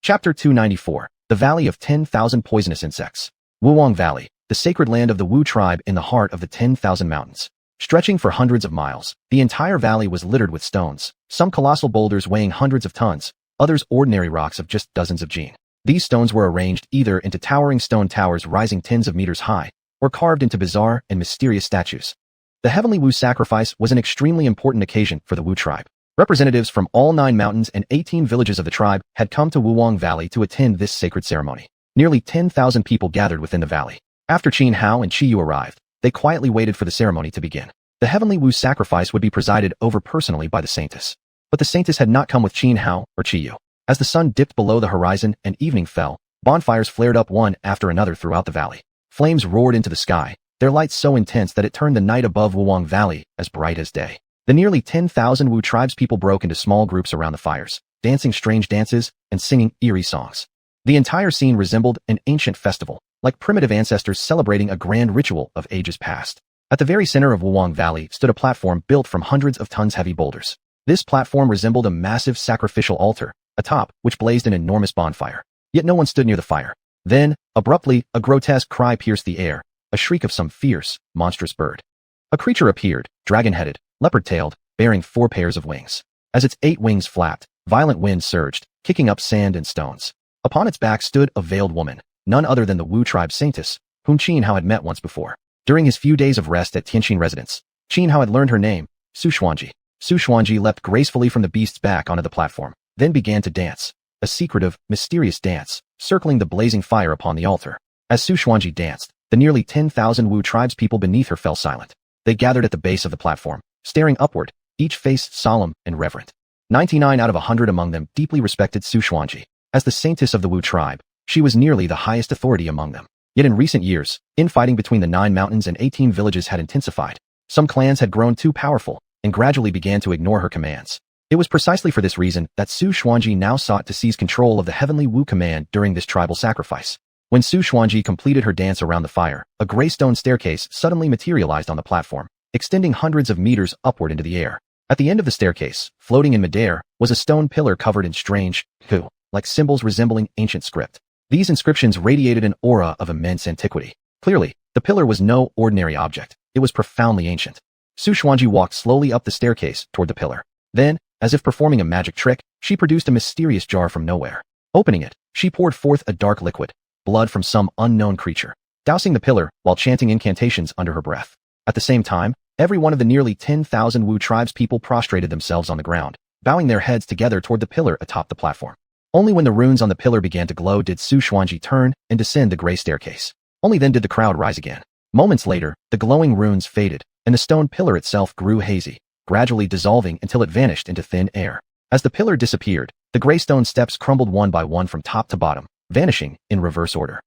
Chapter 294, The Valley of 10,000 Poisonous Insects. Wuwang Valley, the sacred land of the Wu tribe in the heart of the 10,000 mountains. Stretching for hundreds of miles, the entire valley was littered with stones, some colossal boulders weighing hundreds of tons, others ordinary rocks of just dozens of jin. These stones were arranged either into towering stone towers rising tens of meters high, or carved into bizarre and mysterious statues. The Heavenly Wu sacrifice was an extremely important occasion for the Wu tribe. Representatives from all 9 mountains and 18 villages of the tribe had come to Wuwang Valley to attend this sacred ceremony. Nearly 10,000 people gathered within the valley. After Xuanhuan and Xiu arrived, they quietly waited for the ceremony to begin. The Heavenly Wu sacrifice would be presided over personally by the saintess. But the saintess had not come with Xuanhuan or Xiu. As the sun dipped below the horizon and evening fell, bonfires flared up one after another throughout the valley. Flames roared into the sky, their light so intense that it turned the night above Wuwang Valley as bright as day. The nearly 10,000 Wu tribespeople broke into small groups around the fires, dancing strange dances and singing eerie songs. The entire scene resembled an ancient festival, like primitive ancestors celebrating a grand ritual of ages past. At the very center of Wuwang Valley stood a platform built from hundreds of tons heavy boulders. This platform resembled a massive sacrificial altar, atop which blazed an enormous bonfire. Yet no one stood near the fire. Then, abruptly, a grotesque cry pierced the air, a shriek of some fierce, monstrous bird. A creature appeared, dragon-headed, leopard-tailed, bearing 4 pairs of wings. As its 8 wings flapped, violent winds surged, kicking up sand and stones. Upon its back stood a veiled woman, none other than the Wu tribe saintess, whom Xuanhuan had met once before. During his few days of rest at Tianxin residence, Xuanhuan had learned her name, xiuxian. Xiuxian leapt gracefully from the beast's back onto the platform, then began to dance, a secretive, mysterious dance, circling the blazing fire upon the altar. As xiuxian danced, the nearly 10,000 Wu tribespeople beneath her fell silent. They gathered at the base of the platform, staring upward, each face solemn and reverent. 99 out of 100 among them deeply respected xiuxian. As the saintess of the Wu tribe, she was nearly the highest authority among them. Yet in recent years, infighting between the 9 mountains and 18 villages had intensified. Some clans had grown too powerful, and gradually began to ignore her commands. It was precisely for this reason that xiuxian now sought to seize control of the Heavenly Wu command during this tribal sacrifice. When xiuxian completed her dance around the fire, a gray stone staircase suddenly materialized on the platform, extending hundreds of meters upward into the air. At the end of the staircase, floating in midair, was a stone pillar covered in strange, like symbols resembling ancient script. These inscriptions radiated an aura of immense antiquity. Clearly, the pillar was no ordinary object. It was profoundly ancient. Xiuxian walked slowly up the staircase toward the pillar. Then, as if performing a magic trick, she produced a mysterious jar from nowhere. Opening it, she poured forth a dark liquid, blood from some unknown creature, dousing the pillar while chanting incantations under her breath. At the same time, every one of the nearly 10,000 Wu tribespeople prostrated themselves on the ground, bowing their heads together toward the pillar atop the platform. Only when the runes on the pillar began to glow did xiuxian turn and descend the gray staircase. Only then did the crowd rise again. Moments later, the glowing runes faded, and the stone pillar itself grew hazy, gradually dissolving until it vanished into thin air. As the pillar disappeared, the gray stone steps crumbled one by one from top to bottom, vanishing in reverse order.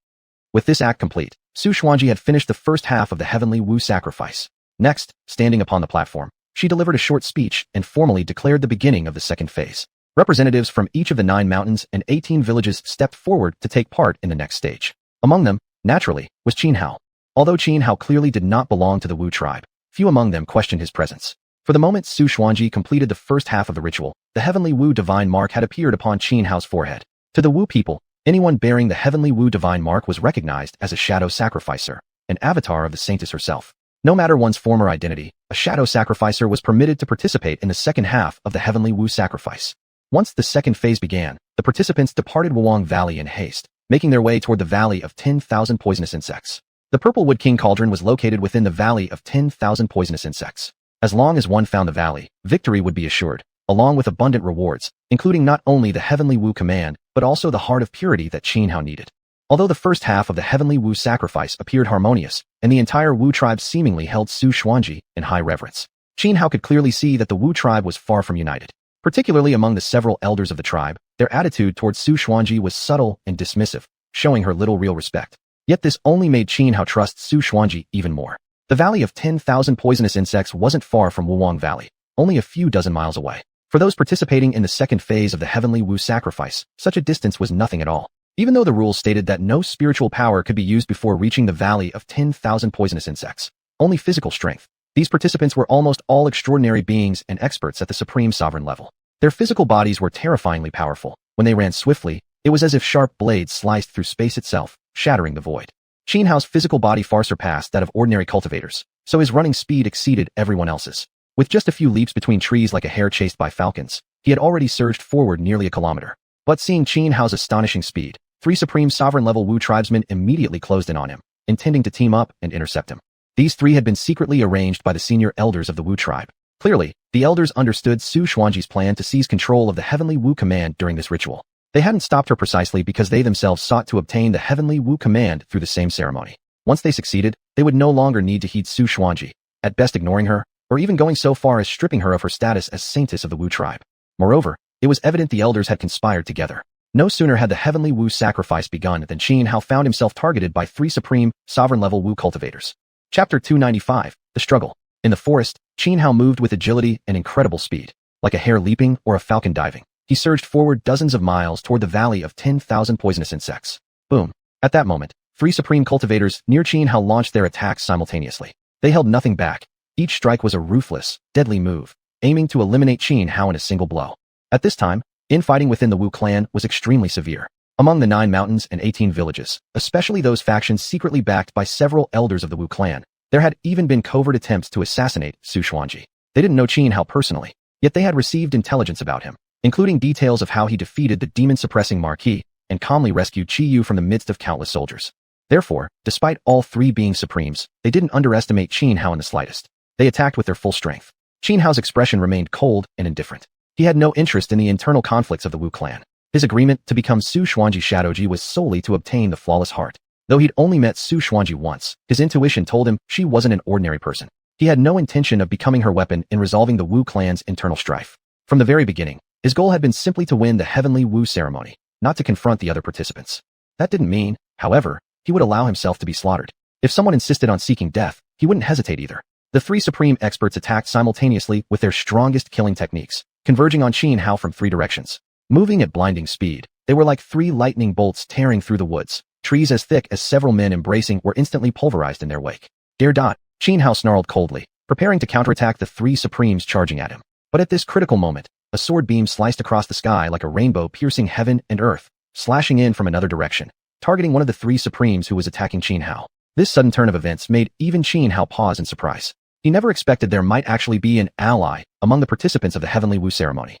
With this act complete, xiuxian had finished the first half of the Heavenly Wu sacrifice. Next, standing upon the platform, she delivered a short speech and formally declared the beginning of the second phase. Representatives from each of the 9 mountains and 18 villages stepped forward to take part in the next stage. Among them, naturally, was Xuanhuan. Although Xuanhuan clearly did not belong to the Wu tribe, few among them questioned his presence. For the moment xiuxian completed the first half of the ritual, the Heavenly Wu divine mark had appeared upon Xuanhuan's forehead. To the Wu people, anyone bearing the Heavenly Wu divine mark was recognized as a shadow sacrificer, an avatar of the saintess herself. No matter one's former identity, a shadow sacrificer was permitted to participate in the second half of the Heavenly Wu sacrifice. Once the second phase began, the participants departed Wuwang Valley in haste, making their way toward the Valley of 10,000 Poisonous Insects. The Purple Wood King Cauldron was located within the Valley of 10,000 Poisonous Insects. As long as one found the valley, victory would be assured, along with abundant rewards, including not only the Heavenly Wu command, but also the heart of purity that Xuanhuan needed. Although the first half of the Heavenly Wu sacrifice appeared harmonious, and the entire Wu tribe seemingly held xiuxian in high reverence, Xuanhuan could clearly see that the Wu tribe was far from united. Particularly among the several elders of the tribe, their attitude towards xiuxian was subtle and dismissive, showing her little real respect. Yet this only made Xuanhuan trust xiuxian even more. The Valley of 10,000 Poisonous Insects wasn't far from Wuwang Valley, only a few dozen miles away. For those participating in the second phase of the Heavenly Wu sacrifice, such a distance was nothing at all. Even though the rules stated that no spiritual power could be used before reaching the Valley of 10,000 Poisonous Insects, only physical strength, these participants were almost all extraordinary beings and experts at the supreme sovereign level. Their physical bodies were terrifyingly powerful. When they ran swiftly, It was as if sharp blades sliced through space itself, shattering the void. Xianhao's physical body far surpassed that of ordinary cultivators, so his running speed exceeded everyone else's. With just a few leaps between trees like a hare chased by falcons, he had already surged forward nearly a kilometer. But seeing Xianhao's astonishing speed, 3 supreme sovereign-level Wu tribesmen immediately closed in on him, intending to team up and intercept him. These 3 had been secretly arranged by the senior elders of the Wu tribe. Clearly, the elders understood Xuanhuan's plan to seize control of the heavenly Wu command during this ritual. They hadn't stopped her precisely because they themselves sought to obtain the heavenly Wu command through the same ceremony. Once they succeeded, they would no longer need to heed Xuanhuan, at best ignoring her, or even going so far as stripping her of her status as saintess of the Wu tribe. Moreover, it was evident the elders had conspired together. No sooner had the heavenly Wu sacrifice begun than Xianhao found himself targeted by 3 supreme, sovereign-level Wu cultivators. Chapter 295, The Struggle. In the forest, Xianhao moved with agility and incredible speed. Like a hare leaping or a falcon diving, he surged forward dozens of miles toward the valley of 10,000 poisonous insects. Boom. At that moment, 3 supreme cultivators near Xianhao launched their attacks simultaneously. They held nothing back. Each strike was a ruthless, deadly move, aiming to eliminate Xianhao in a single blow. At this time, infighting within the Wu clan was extremely severe. Among the 9 mountains and 18 villages, especially those factions secretly backed by several elders of the Wu clan, there had even been covert attempts to assassinate Xuanhuan. They didn't know Xianhao personally, yet they had received intelligence about him, including details of how he defeated the demon-suppressing Marquis and calmly rescued Qiyu from the midst of countless soldiers. Therefore, despite all 3 being supremes, they didn't underestimate Xianhao in the slightest. They attacked with their full strength. Xianhao's expression remained cold and indifferent. He had no interest in the internal conflicts of the Wu clan. His agreement to become Xuanhuan's Shadowji was solely to obtain the flawless heart. Though he'd only met Xuanhuan once, his intuition told him she wasn't an ordinary person. He had no intention of becoming her weapon in resolving the Wu clan's internal strife. From the very beginning, his goal had been simply to win the heavenly Wu ceremony, not to confront the other participants. That didn't mean, however, he would allow himself to be slaughtered. If someone insisted on seeking death, he wouldn't hesitate either. The 3 supreme experts attacked simultaneously with their strongest killing techniques, converging on Xianhao from 3 directions. Moving at blinding speed, they were like 3 lightning bolts tearing through the woods. Trees as thick as several men embracing were instantly pulverized in their wake. Xianhao snarled coldly, preparing to counterattack the 3 supremes charging at him. But at this critical moment, a sword beam sliced across the sky like a rainbow piercing heaven and earth, slashing in from another direction, targeting one of the 3 supremes who was attacking Xianhao. This sudden turn of events made even Xianhao pause in surprise. He never expected there might actually be an ally among the participants of the Heavenly Wu ceremony.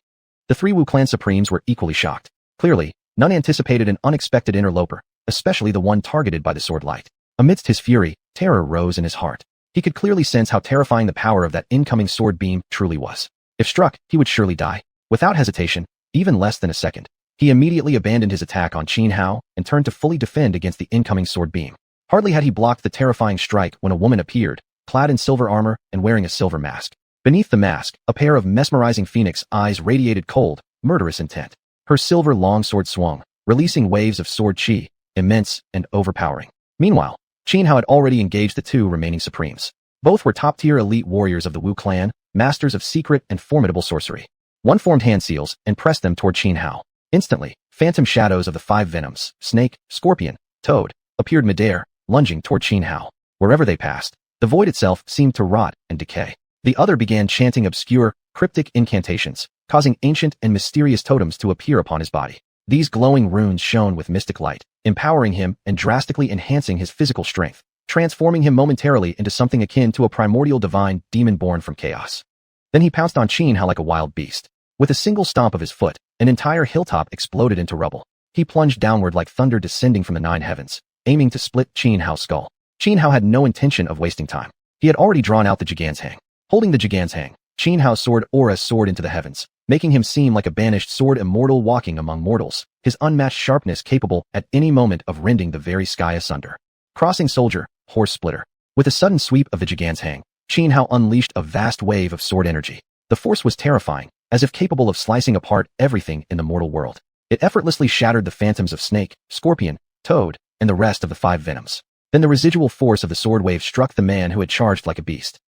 The 3 Wu clan supremes were equally shocked. Clearly, none anticipated an unexpected interloper, especially the one targeted by the sword light. Amidst his fury, terror rose in his heart. He could clearly sense how terrifying the power of that incoming sword beam truly was. If struck, he would surely die. Without hesitation, even less than a second, he immediately abandoned his attack on Xianhao and turned to fully defend against the incoming sword beam. Hardly had he blocked the terrifying strike when a woman appeared, clad in silver armor and wearing a silver mask. Beneath the mask, a pair of mesmerizing phoenix eyes radiated cold, murderous intent. Her silver longsword swung, releasing waves of sword chi, immense and overpowering. Meanwhile, Xianhao had already engaged the 2 remaining supremes. Both were top-tier elite warriors of the Wu clan, masters of secret and formidable sorcery. One formed hand seals and pressed them toward Xianhao. Instantly, phantom shadows of the 5 venoms, snake, scorpion, toad, appeared midair, lunging toward Xianhao. Wherever they passed, the void itself seemed to rot and decay. The other began chanting obscure, cryptic incantations, causing ancient and mysterious totems to appear upon his body. These glowing runes shone with mystic light, empowering him and drastically enhancing his physical strength, transforming him momentarily into something akin to a primordial divine demon born from chaos. Then he pounced on Xianhao like a wild beast. With a single stomp of his foot, an entire hilltop exploded into rubble. He plunged downward like thunder descending from the 9 heavens, aiming to split Xianhao's skull. Xianhao had no intention of wasting time. He had already drawn out the xianxia. Holding the xianxia, Xianhao soared aura soared into the heavens, making him seem like a banished sword immortal walking among mortals, his unmatched sharpness capable at any moment of rending the very sky asunder. Crossing soldier, horse splitter. With a sudden sweep of the xianxia, Xianhao unleashed a vast wave of sword energy. The force was terrifying, as if capable of slicing apart everything in the mortal world. It effortlessly shattered the phantoms of snake, scorpion, toad, and the rest of the 5 venoms. Then the residual force of the sword wave struck the man who had charged like a beast.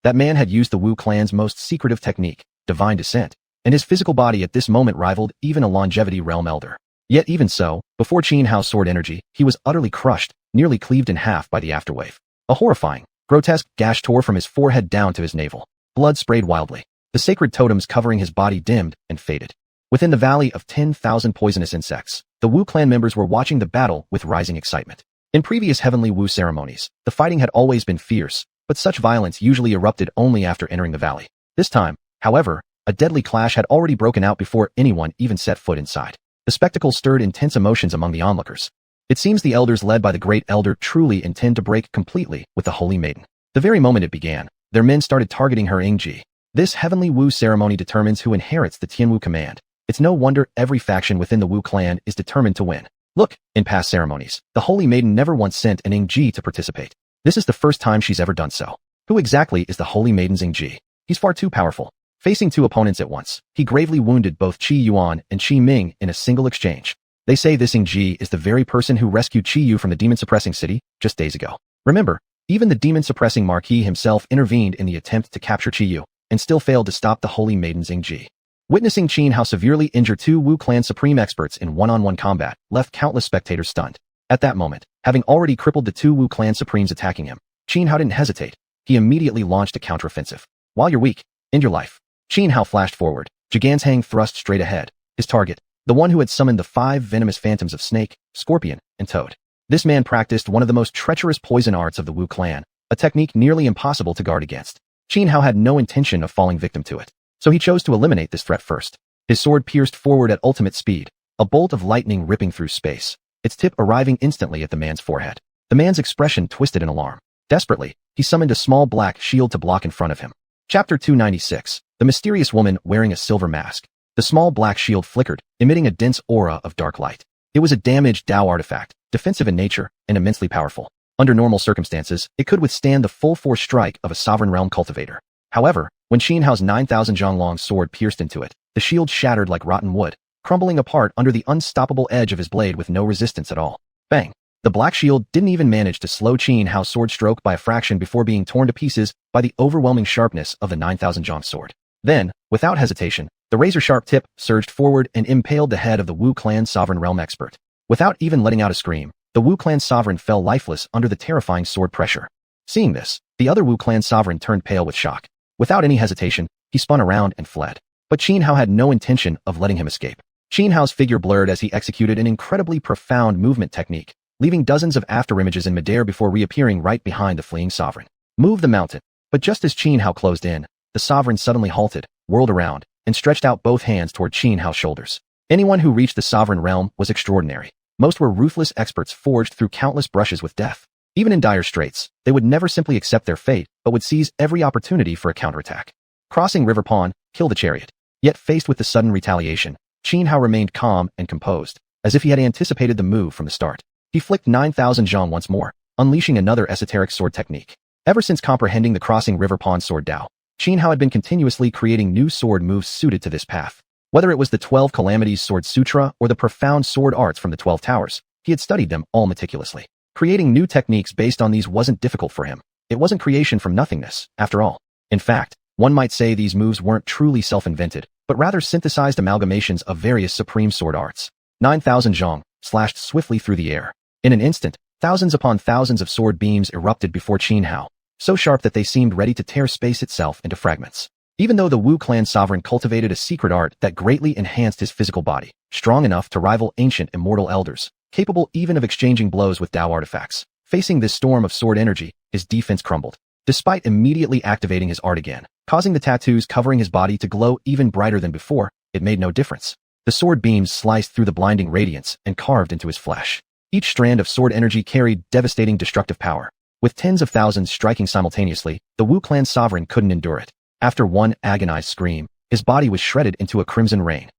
That man had used the Wu clan's most secretive technique, divine descent, and his physical body at this moment rivaled even a longevity realm elder. Yet even so, before Xianhao's sword energy, he was utterly crushed, nearly cleaved in half by the afterwave. A horrifying, grotesque gash tore from his forehead down to his navel. Blood sprayed wildly. The sacred totems covering his body dimmed and faded. Within the Valley of 10,000 Poisonous Insects, the Wu clan members were watching the battle with rising excitement. In previous Heavenly Wu ceremonies, the fighting had always been fierce, but such violence usually erupted only after entering the valley. This time, however, a deadly clash had already broken out before anyone even set foot inside. The spectacle stirred intense emotions among the onlookers. It seems the elders led by the Great Elder truly intend to break completely with the Holy Maiden. The very moment it began, their men started targeting her Xianxia. This Heavenly Wu ceremony determines who inherits the Tianwu command. It's no wonder every faction within the Wu clan is determined to win. Look, in past ceremonies, the Holy Maiden never once sent an Xianxia to participate. This is the first time she's ever done so. Who exactly is the Holy Maiden's Xianxia? He's far too powerful. Facing two opponents at once, he gravely wounded both xiuxian and Qiming in a single exchange. They say this Xianxia is the very person who rescued Qiyu from the demon-suppressing city just days ago. Remember, even the demon-suppressing Marquis himself intervened in the attempt to capture Qiyu, and still failed to stop the Holy Maiden's Xianxia. Witnessing Xuanhuan severely injure two Wu clan supreme experts in one-on-one combat left countless spectators stunned. At that moment, having already crippled the two Wu clan supremes attacking him, Xuanhuan didn't hesitate. He immediately launched a counteroffensive. While you're weak, end your life. Xuanhuan flashed forward. Xuanhuan thrust straight ahead. His target, the one who had summoned the 5 venomous phantoms of snake, scorpion, and toad. This man practiced one of the most treacherous poison arts of the Wu clan, a technique nearly impossible to guard against. Xuanhuan had no intention of falling victim to it, so he chose to eliminate this threat first. His sword pierced forward at ultimate speed, a bolt of lightning ripping through space, its tip arriving instantly at the man's forehead. The man's expression twisted in alarm. Desperately, he summoned a small black shield to block in front of him. Chapter 296. The mysterious woman wearing a silver mask. The small black shield flickered, emitting a dense aura of dark light. It was a damaged Dao artifact, defensive in nature, and immensely powerful. Under normal circumstances, it could withstand the full-force strike of a sovereign realm cultivator. However, when Xuanhuan's 9,000 zhang long sword pierced into it, the shield shattered like rotten wood, crumbling apart under the unstoppable edge of his blade with no resistance at all. Bang! The black shield didn't even manage to slow Xuanhuan's sword stroke by a fraction before being torn to pieces by the overwhelming sharpness of the 9,000 zhang sword. Then, without hesitation, the razor-sharp tip surged forward and impaled the head of the Wu clan sovereign realm expert. Without even letting out a scream, the Wu clan sovereign fell lifeless under the terrifying sword pressure. Seeing this, the other Wu clan sovereign turned pale with shock. Without any hesitation, he spun around and fled. But Xuanhuan had no intention of letting him escape. Xuanhuan's figure blurred as he executed an incredibly profound movement technique, leaving dozens of afterimages in midair before reappearing right behind the fleeing sovereign. Move the mountain. But just as Xuanhuan closed in, the sovereign suddenly halted, whirled around, and stretched out both hands toward Xuanhuan's shoulders. Anyone who reached the sovereign realm was extraordinary. Most were ruthless experts forged through countless brushes with death. Even in dire straits, they would never simply accept their fate, but would seize every opportunity for a counterattack. Crossing River Pond, kill the chariot. Yet faced with the sudden retaliation, Xuanhuan remained calm and composed, as if he had anticipated the move from the start. He flicked 9,000 zhang once more, unleashing another esoteric sword technique. Ever since comprehending the Crossing River Pond sword Dao, Xuanhuan had been continuously creating new sword moves suited to this path. Whether it was the 12 Calamities Sword Sutra or the profound sword arts from the 12 Towers, he had studied them all meticulously. Creating new techniques based on these wasn't difficult for him. It wasn't creation from nothingness, after all. In fact, one might say these moves weren't truly self-invented, but rather synthesized amalgamations of various supreme sword arts. 9,000 zhang slashed swiftly through the air. In an instant, thousands upon thousands of sword beams erupted before Xuanhuan, so sharp that they seemed ready to tear space itself into fragments. Even though the Wu clan sovereign cultivated a secret art that greatly enhanced his physical body, strong enough to rival ancient immortal elders, capable even of exchanging blows with Dao artifacts, facing this storm of sword energy, his defense crumbled. Despite immediately activating his art again, causing the tattoos covering his body to glow even brighter than before, it made no difference. The sword beams sliced through the blinding radiance and carved into his flesh. Each strand of sword energy carried devastating destructive power. With tens of thousands striking simultaneously, the Wu clan sovereign couldn't endure it. After one agonized scream, his body was shredded into a crimson rain.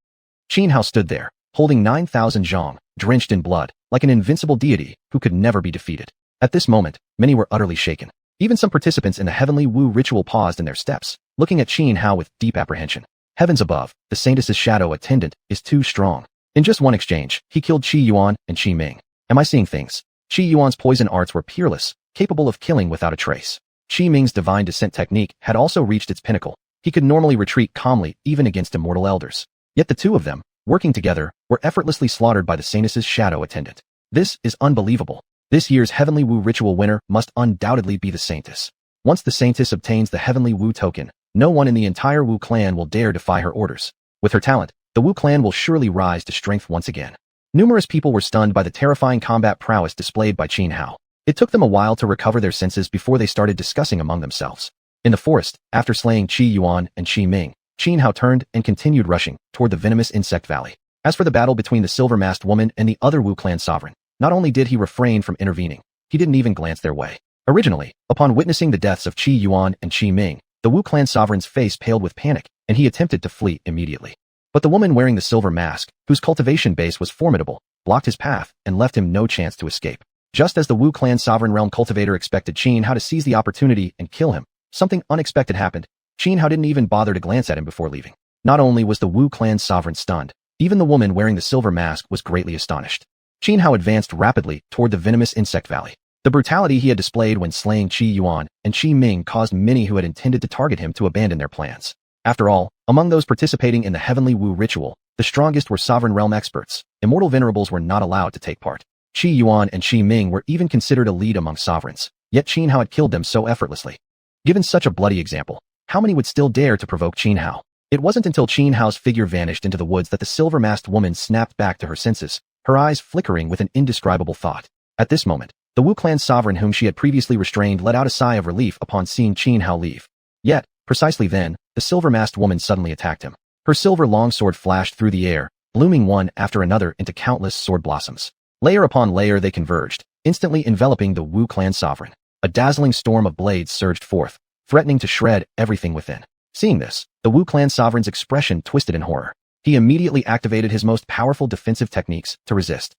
Xuanhuan stood there, holding 9,000 zhang, drenched in blood, like an invincible deity who could never be defeated. At this moment, many were utterly shaken. Even some participants in the Heavenly Wu ritual paused in their steps, looking at Xuanhuan with deep apprehension. Heavens above, the Saintess's shadow attendant is too strong. In just one exchange, he killed Xiuxian and Qiming. Am I seeing things? Xiuxian's poison arts were peerless, capable of killing without a trace. Qiming's divine descent technique had also reached its pinnacle. He could normally retreat calmly even against immortal elders. Yet the two of them, working together, were effortlessly slaughtered by the Saintess's shadow attendant. This is unbelievable. This year's Heavenly Wu ritual winner must undoubtedly be the Saintess. Once the Saintess obtains the Heavenly Wu token, no one in the entire Wu clan will dare defy her orders. With her talent, the Wu clan will surely rise to strength once again. Numerous people were stunned by the terrifying combat prowess displayed by Xianhao. It took them a while to recover their senses before they started discussing among themselves. In the forest, after slaying Xiuxian and Ming, Xianhao turned and continued rushing toward the venomous insect valley. As for the battle between the silver-masked woman and the other Wu clan sovereign, not only did he refrain from intervening, he didn't even glance their way. Originally, upon witnessing the deaths of Xiuxian and Ming, the Wu clan sovereign's face paled with panic, and he attempted to flee immediately. But the woman wearing the silver mask, whose cultivation base was formidable, blocked his path and left him no chance to escape. Just as the Wu clan sovereign realm cultivator expected Xianhao to seize the opportunity and kill him, something unexpected happened. Xianhao didn't even bother to glance at him before leaving. Not only was the Wu clan sovereign stunned, even the woman wearing the silver mask was greatly astonished. Xianhao advanced rapidly toward the venomous insect valley. The brutality he had displayed when slaying Xiuxian and Ming caused many who had intended to target him to abandon their plans. After all, among those participating in the heavenly Wu ritual, the strongest were sovereign realm experts. Immortal venerables were not allowed to take part. Xiuxian and Ming were even considered elite among sovereigns, yet Xianhao had killed them so effortlessly. Given such a bloody example, how many would still dare to provoke Xianhao? It wasn't until Xianhao's figure vanished into the woods that the silver-masked woman snapped back to her senses, her eyes flickering with an indescribable thought. At this moment, the Wu clan sovereign whom she had previously restrained let out a sigh of relief upon seeing Xianhao leave. Yet, precisely then, the silver-masked woman suddenly attacked him. Her silver longsword flashed through the air, blooming one after another into countless sword blossoms. Layer upon layer they converged, instantly enveloping the Wu clan sovereign. A dazzling storm of blades surged forth, threatening to shred everything within. Seeing this, the Wu clan sovereign's expression twisted in horror. He immediately activated his most powerful defensive techniques to resist.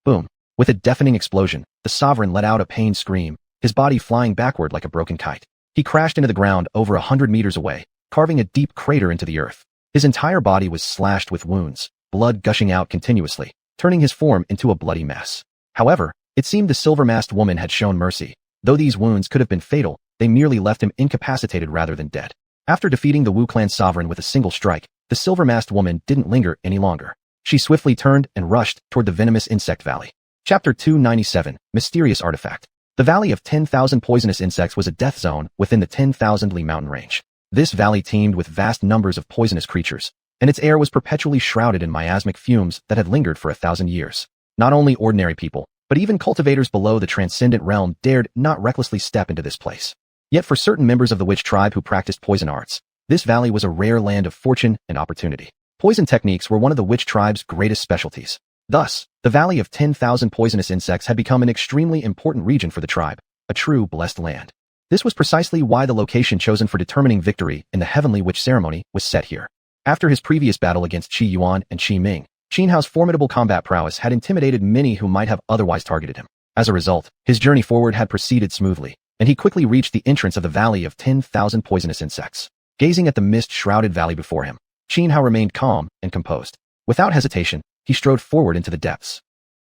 Boom! With a deafening explosion, the sovereign let out a pained scream, his body flying backward like a broken kite. He crashed into the ground over 100 meters away, carving a deep crater into the earth. His entire body was slashed with wounds, blood gushing out continuously, turning his form into a bloody mess. However, it seemed the silver-masked woman had shown mercy. Though these wounds could have been fatal, they merely left him incapacitated rather than dead. After defeating the Wu clan sovereign with a single strike, the silver-masked woman didn't linger any longer. She swiftly turned and rushed toward the venomous insect valley. Chapter 297, Mysterious Artifact. The Valley of 10,000 Poisonous Insects was a death zone within the 10,000 Li mountain range. This valley teemed with vast numbers of poisonous creatures, and its air was perpetually shrouded in miasmic fumes that had lingered for 1,000 years. Not only ordinary people, but even cultivators below the transcendent realm dared not recklessly step into this place. Yet for certain members of the witch tribe who practiced poison arts, this valley was a rare land of fortune and opportunity. Poison techniques were one of the witch tribe's greatest specialties. Thus, the Valley of 10,000 Poisonous Insects had become an extremely important region for the tribe, a true blessed land. This was precisely why the location chosen for determining victory in the Heavenly Witch Ceremony was set here. After his previous battle against Xiuxian and Ming, Xianhao's formidable combat prowess had intimidated many who might have otherwise targeted him. As a result, his journey forward had proceeded smoothly, and he quickly reached the entrance of the Valley of 10,000 Poisonous Insects. Gazing at the mist-shrouded valley before him, Xianhao remained calm and composed. Without hesitation, he strode forward into the depths.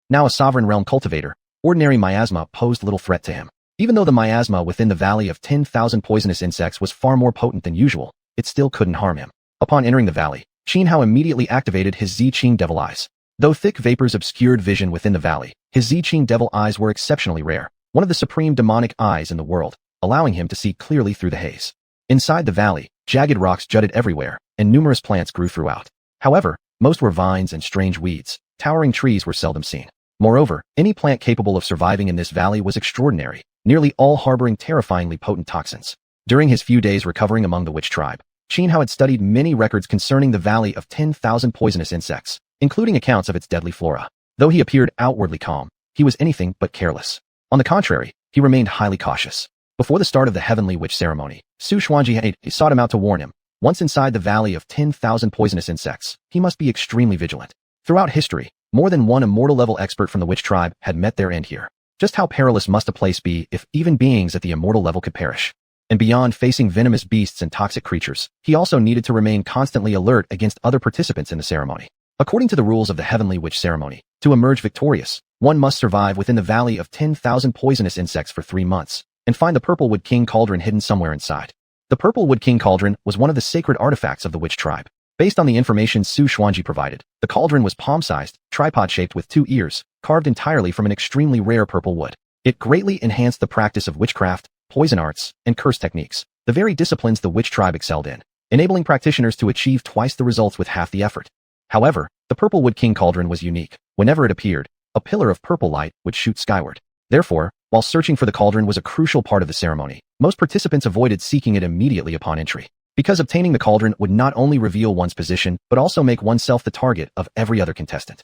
Now a sovereign realm cultivator, ordinary miasma posed little threat to him. Even though the miasma within the Valley of 10,000 Poisonous Insects was far more potent than usual, it still couldn't harm him. Upon entering the valley, Xianhao immediately activated his xiuxian devil eyes. Though thick vapors obscured vision within the valley, his xiuxian devil eyes were exceptionally rare, one of the supreme demonic eyes in the world, allowing him to see clearly through the haze. Inside the valley, jagged rocks jutted everywhere, and numerous plants grew throughout. However, most were vines and strange weeds. Towering trees were seldom seen. Moreover, any plant capable of surviving in this valley was extraordinary, nearly all harboring terrifyingly potent toxins. During his few days recovering among the witch tribe, Xianhao had studied many records concerning the Valley of 10,000 Poisonous Insects, including accounts of its deadly flora. Though he appeared outwardly calm, he was anything but careless. On the contrary, he remained highly cautious. Before the start of the Heavenly Witch Ceremony, xiuxian sought him out to warn him. Once inside the Valley of 10,000 Poisonous Insects, he must be extremely vigilant. Throughout history, more than one immortal-level expert from the witch tribe had met their end here. Just how perilous must a place be if even beings at the immortal level could perish? And beyond facing venomous beasts and toxic creatures, he also needed to remain constantly alert against other participants in the ceremony. According to the rules of the Heavenly Witch Ceremony, to emerge victorious, one must survive within the Valley of 10,000 Poisonous Insects for 3 months, and find the Purple Wood King Cauldron hidden somewhere inside. The Purple Wood King Cauldron was one of the sacred artifacts of the witch tribe. Based on the information xuanhuan provided, the cauldron was palm-sized, tripod-shaped with 2 ears, carved entirely from an extremely rare purple wood. It greatly enhanced the practice of witchcraft, poison arts, and curse techniques, the very disciplines the witch tribe excelled in, enabling practitioners to achieve twice the results with half the effort. However, the Purple Wood King cauldron was unique. Whenever it appeared, a pillar of purple light would shoot skyward. Therefore, while searching for the cauldron was a crucial part of the ceremony, most participants avoided seeking it immediately upon entry. Because obtaining the cauldron would not only reveal one's position, but also make oneself the target of every other contestant.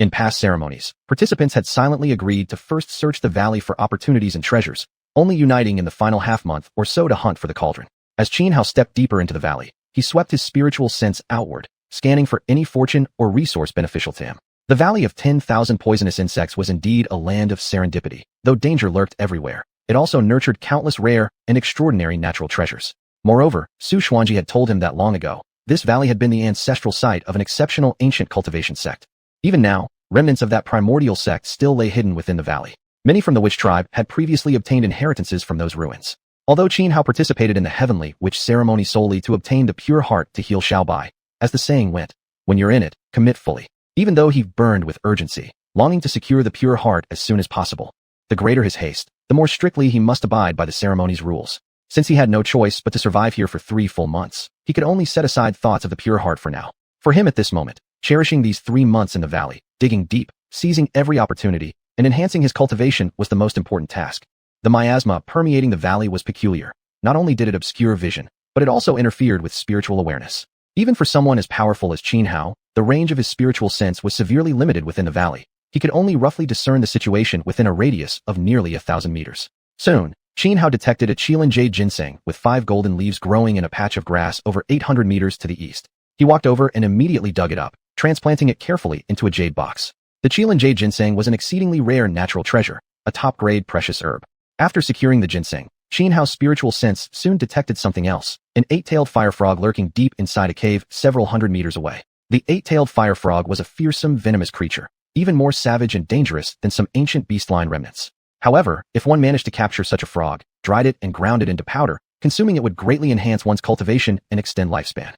In past ceremonies, participants had silently agreed to first search the valley for opportunities and treasures, only uniting in the final half-month or so to hunt for the cauldron. As Xianhao stepped deeper into the valley, he swept his spiritual sense outward, scanning for any fortune or resource beneficial to him. The Valley of 10,000 Poisonous Insects was indeed a land of serendipity. Though danger lurked everywhere, it also nurtured countless rare and extraordinary natural treasures. Moreover, Xuanhuan had told him that long ago, this valley had been the ancestral site of an exceptional ancient cultivation sect. Even now, remnants of that primordial sect still lay hidden within the valley. Many from the witch tribe had previously obtained inheritances from those ruins. Although Xianhao participated in the heavenly witch ceremony solely to obtain the pure heart to heal Xiaobai, as the saying went, when you're in it, commit fully. Even though he burned with urgency, longing to secure the pure heart as soon as possible, the greater his haste, the more strictly he must abide by the ceremony's rules. Since he had no choice but to survive here for 3 full months, he could only set aside thoughts of the pure heart for now. For him at this moment, cherishing these 3 months in the valley, digging deep, seizing every opportunity, and enhancing his cultivation was the most important task. The miasma permeating the valley was peculiar. Not only did it obscure vision, but it also interfered with spiritual awareness. Even for someone as powerful as Xianhao, the range of his spiritual sense was severely limited within the valley. He could only roughly discern the situation within a radius of nearly 1,000 meters. Soon, Xianhao detected a Qilin jade ginseng with 5 golden leaves growing in a patch of grass over 800 meters to the east. He walked over and immediately dug it up, transplanting it carefully into a jade box. The Qilin jade ginseng was an exceedingly rare natural treasure, a top-grade precious herb. After securing the ginseng, Xianhao's spiritual sense soon detected something else, an 8-tailed fire frog lurking deep inside a cave several hundred meters away. The 8-tailed fire frog was a fearsome, venomous creature, even more savage and dangerous than some ancient beastline remnants. However, if one managed to capture such a frog, dried it and ground it into powder, consuming it would greatly enhance one's cultivation and extend lifespan.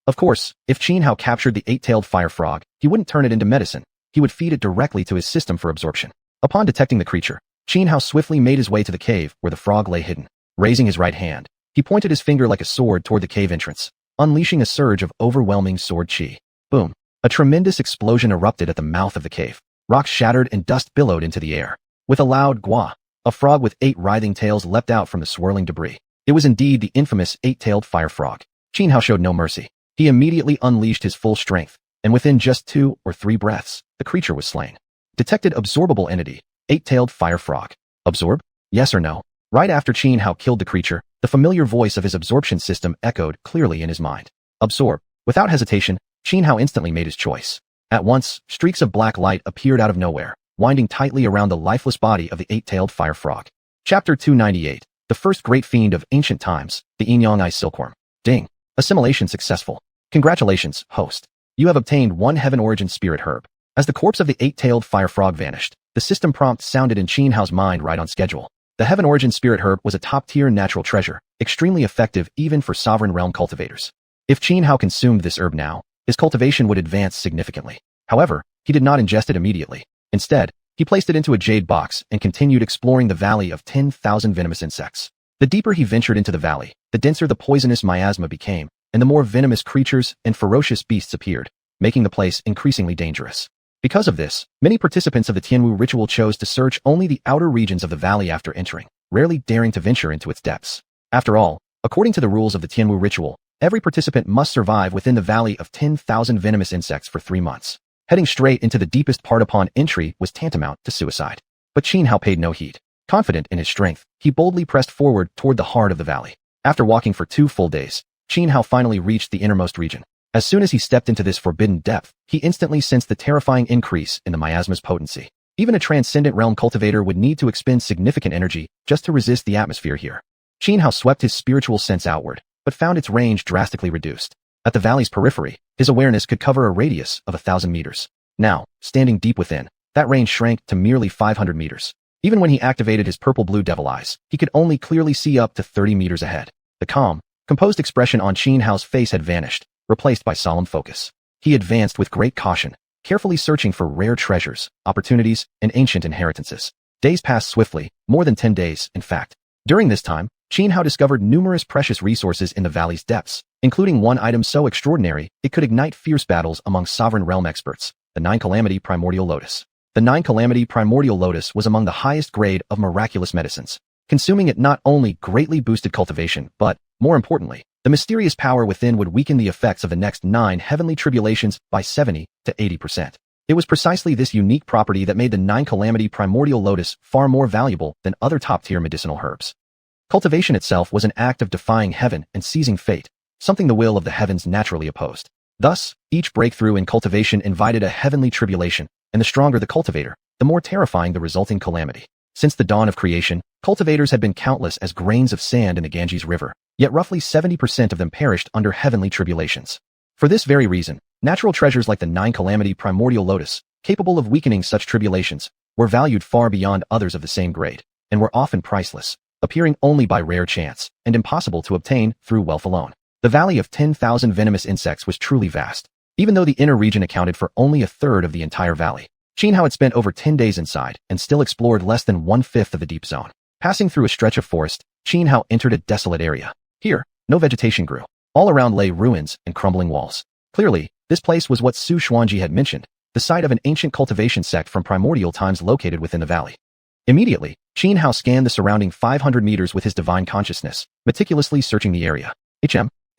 Of course, if Xianhao captured the 8-tailed fire frog, he wouldn't turn it into medicine. He would feed it directly to his system for absorption. Upon detecting the creature, Xianhao swiftly made his way to the cave where the frog lay hidden. Raising his right hand, he pointed his finger like a sword toward the cave entrance, unleashing a surge of overwhelming sword chi. Boom! A tremendous explosion erupted at the mouth of the cave. Rocks shattered and dust billowed into the air. With a loud gua, a frog with 8 writhing tails leapt out from the swirling debris. It was indeed the infamous 8-tailed fire frog. Xianhao showed no mercy. He immediately unleashed his full strength, and within just 2 or 3 breaths, the creature was slain. Detected absorbable entity, 8-tailed fire frog. Absorb? Yes or no? Right after Xianhao killed the creature, the familiar voice of his absorption system echoed clearly in his mind. Absorb. Without hesitation, Xianhao instantly made his choice. At once, streaks of black light appeared out of nowhere, winding tightly around the lifeless body of the 8-tailed fire frog. Chapter 298. The first great fiend of ancient times, the Yin-Yang silkworm. Ding. Assimilation successful. Congratulations, host. You have obtained 1 heaven origin spirit herb. As the corpse of the 8-tailed fire frog vanished, the system prompt sounded in Xianhao's mind right on schedule. The heaven origin spirit herb was a top-tier natural treasure, extremely effective even for sovereign realm cultivators. If Xianhao consumed this herb now, his cultivation would advance significantly. However, he did not ingest it immediately. Instead, he placed it into a jade box and continued exploring the valley of 10,000 venomous insects. The deeper he ventured into the valley, the denser the poisonous miasma became, and the more venomous creatures and ferocious beasts appeared, making the place increasingly dangerous. Because of this, many participants of the Tianwu ritual chose to search only the outer regions of the valley after entering, rarely daring to venture into its depths. After all, according to the rules of the Tianwu ritual, every participant must survive within the valley of 10,000 venomous insects for 3 months. Heading straight into the deepest part upon entry was tantamount to suicide. But Xianhao paid no heed. Confident in his strength, he boldly pressed forward toward the heart of the valley. After walking for 2 full days, Xianhao finally reached the innermost region. As soon as he stepped into this forbidden depth, he instantly sensed the terrifying increase in the miasma's potency. Even a transcendent realm cultivator would need to expend significant energy just to resist the atmosphere here. Xianhao swept his spiritual sense outward, but found its range drastically reduced. At the valley's periphery, his awareness could cover a radius of 1,000 meters. Now, standing deep within, that range shrank to merely 500 meters. Even when he activated his purple-blue devil eyes, he could only clearly see up to 30 meters ahead. The calm, composed expression on Xianhao's face had vanished, replaced by solemn focus. He advanced with great caution, carefully searching for rare treasures, opportunities, and ancient inheritances. Days passed swiftly, more than 10 days, in fact. During this time, Xianhua discovered numerous precious resources in the valley's depths, including one item so extraordinary it could ignite fierce battles among sovereign realm experts, the Nine-Calamity Primordial Lotus. The Nine-Calamity Primordial Lotus was among the highest grade of miraculous medicines. Consuming it not only greatly boosted cultivation, but, more importantly, the mysterious power within would weaken the effects of the next 9 heavenly tribulations by 70 to 80%. It was precisely this unique property that made the Nine-Calamity Primordial Lotus far more valuable than other top-tier medicinal herbs. Cultivation itself was an act of defying heaven and seizing fate, something the will of the heavens naturally opposed. Thus, each breakthrough in cultivation invited a heavenly tribulation, and the stronger the cultivator, the more terrifying the resulting calamity. Since the dawn of creation, cultivators had been countless as grains of sand in the Ganges River, yet roughly 70% of them perished under heavenly tribulations. For this very reason, natural treasures like the Nine-Calamity Primordial Lotus, capable of weakening such tribulations, were valued far beyond others of the same grade, and were often priceless, appearing only by rare chance, and impossible to obtain through wealth alone. The valley of 10,000 venomous insects was truly vast. Even though the inner region accounted for only a third of the entire valley, Xianhua had spent over 10 days inside and still explored less than 1/5 of the deep zone. Passing through a stretch of forest, Xianhua entered a desolate area. Here, no vegetation grew. All around lay ruins and crumbling walls. Clearly, this place was what Xuanhuan had mentioned, the site of an ancient cultivation sect from primordial times located within the valley. Immediately, Xianhua scanned the surrounding 500 meters with his divine consciousness, meticulously searching the area.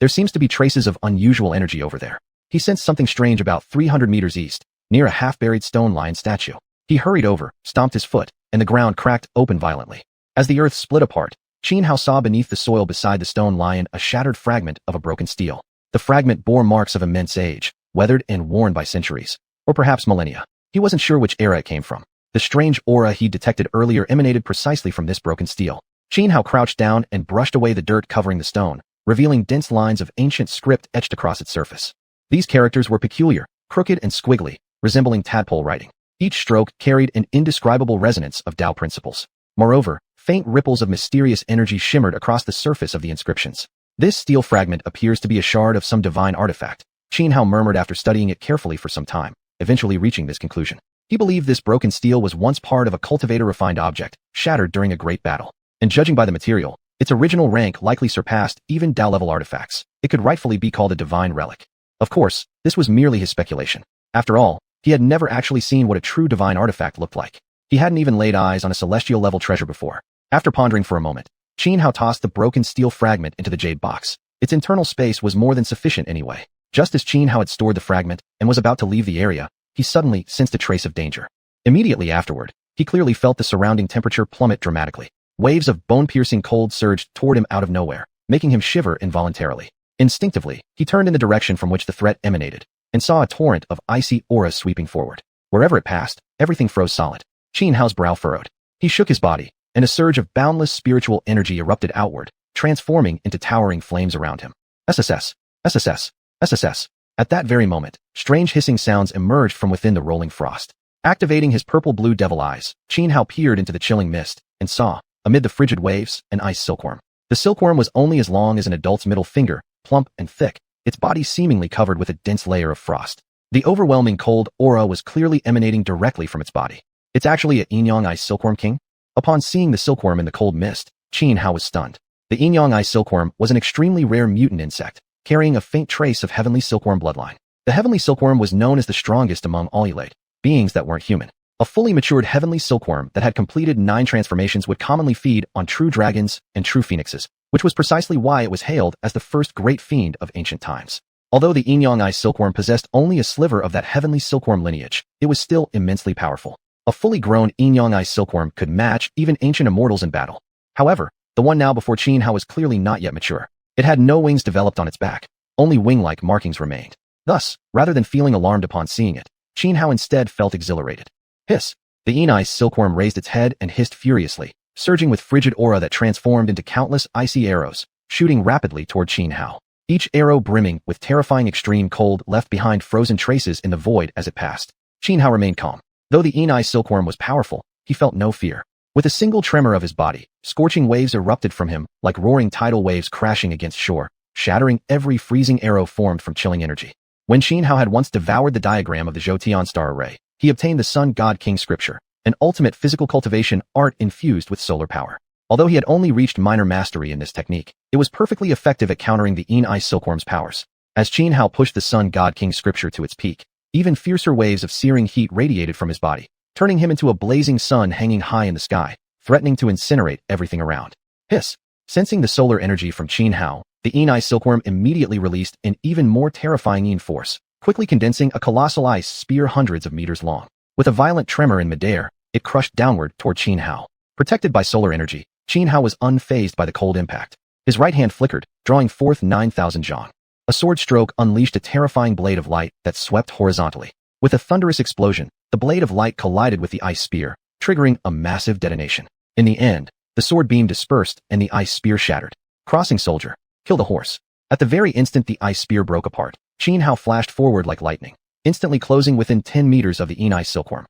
There seems to be traces of unusual energy over there. He sensed something strange about 300 meters east, near a half-buried stone lion statue. He hurried over, stomped his foot, and the ground cracked open violently. As the earth split apart, Xianhua saw beneath the soil beside the stone lion a shattered fragment of a broken steel. The fragment bore marks of immense age, weathered and worn by centuries, or perhaps millennia. He wasn't sure which era it came from. The strange aura he detected earlier emanated precisely from this broken steel. Xianhua crouched down and brushed away the dirt covering the stone, revealing dense lines of ancient script etched across its surface. These characters were peculiar, crooked and squiggly, resembling tadpole writing. Each stroke carried an indescribable resonance of Tao principles. Moreover, faint ripples of mysterious energy shimmered across the surface of the inscriptions. This steel fragment appears to be a shard of some divine artifact, Xianhua murmured after studying it carefully for some time, eventually reaching this conclusion. He believed this broken steel was once part of a cultivator-refined object, shattered during a great battle. And judging by the material, its original rank likely surpassed even Tao-level artifacts. It could rightfully be called a divine relic. Of course, this was merely his speculation. After all, he had never actually seen what a true divine artifact looked like. He hadn't even laid eyes on a celestial-level treasure before. After pondering for a moment, Xianhua tossed the broken steel fragment into the jade box. Its internal space was more than sufficient anyway. Just as Xianhua had stored the fragment and was about to leave the area, he suddenly sensed a trace of danger. Immediately afterward, he clearly felt the surrounding temperature plummet dramatically. Waves of bone-piercing cold surged toward him out of nowhere, making him shiver involuntarily. Instinctively, he turned in the direction from which the threat emanated, and saw a torrent of icy auras sweeping forward. Wherever it passed, everything froze solid. Xianhua's brow furrowed. He shook his body, and a surge of boundless spiritual energy erupted outward, transforming into towering flames around him. SSS, SSS, SSS. At that very moment, strange hissing sounds emerged from within the rolling frost. Activating his purple-blue devil eyes, Xianhua peered into the chilling mist, and saw, amid the frigid waves, an ice silkworm. The silkworm was only as long as an adult's middle finger, plump and thick, its body seemingly covered with a dense layer of frost. The overwhelming cold aura was clearly emanating directly from its body. It's actually a Yin-Yang Ice Silkworm King? Upon seeing the silkworm in the cold mist, Xianhua was stunned. The Yin-Yang Ice Silkworm was an extremely rare mutant insect, carrying a faint trace of heavenly silkworm bloodline. The heavenly silkworm was known as the strongest among all elite beings that weren't human. A fully matured heavenly silkworm that had completed 9 transformations would commonly feed on true dragons and true phoenixes, which was precisely why it was hailed as the first great fiend of ancient times. Although the Yin-Yang Ice Silkworm possessed only a sliver of that heavenly silkworm lineage, it was still immensely powerful. A fully grown Yin-Yang Ice Silkworm could match even ancient immortals in battle. However, the one now before Xianhua was clearly not yet mature. It had no wings developed on its back. Only wing-like markings remained. Thus, rather than feeling alarmed upon seeing it, Xianhua instead felt exhilarated. Hiss! The Yin-Yang Ice Silkworm raised its head and hissed furiously, surging with frigid aura that transformed into countless icy arrows, shooting rapidly toward Xianhua. Each arrow brimming with terrifying extreme cold left behind frozen traces in the void as it passed. Xianhua remained calm. Though the Yin-Yang Ice Silkworm was powerful, he felt no fear. With a single tremor of his body, scorching waves erupted from him like roaring tidal waves crashing against shore, shattering every freezing arrow formed from chilling energy. When Xianhua had once devoured the diagram of the xiuxian star array, he obtained the Sun God King scripture, an ultimate physical cultivation art infused with solar power. Although he had only reached minor mastery in this technique, it was perfectly effective at countering the ice silkworm's powers. As Xianhao pushed the Sun God King scripture to its peak, even fiercer waves of searing heat radiated from his body, turning him into a blazing sun hanging high in the sky, threatening to incinerate everything around. Hiss! Sensing the solar energy from Xianhao, the ice silkworm immediately released an even more terrifying force, quickly condensing a colossal ice spear hundreds of meters long. With a violent tremor in midair, it crushed downward toward Xianhao. Protected by solar energy, Xianhao was unfazed by the cold impact. His right hand flickered, drawing forth 9,000 zhang. A sword stroke unleashed a terrifying blade of light that swept horizontally. With a thunderous explosion, the blade of light collided with the ice spear, triggering a massive detonation. In the end, the sword beam dispersed and the ice spear shattered. Crossing soldier, kill the horse. At the very instant the ice spear broke apart, Xianhao flashed forward like lightning, instantly closing within 10 meters of the ice silkworm.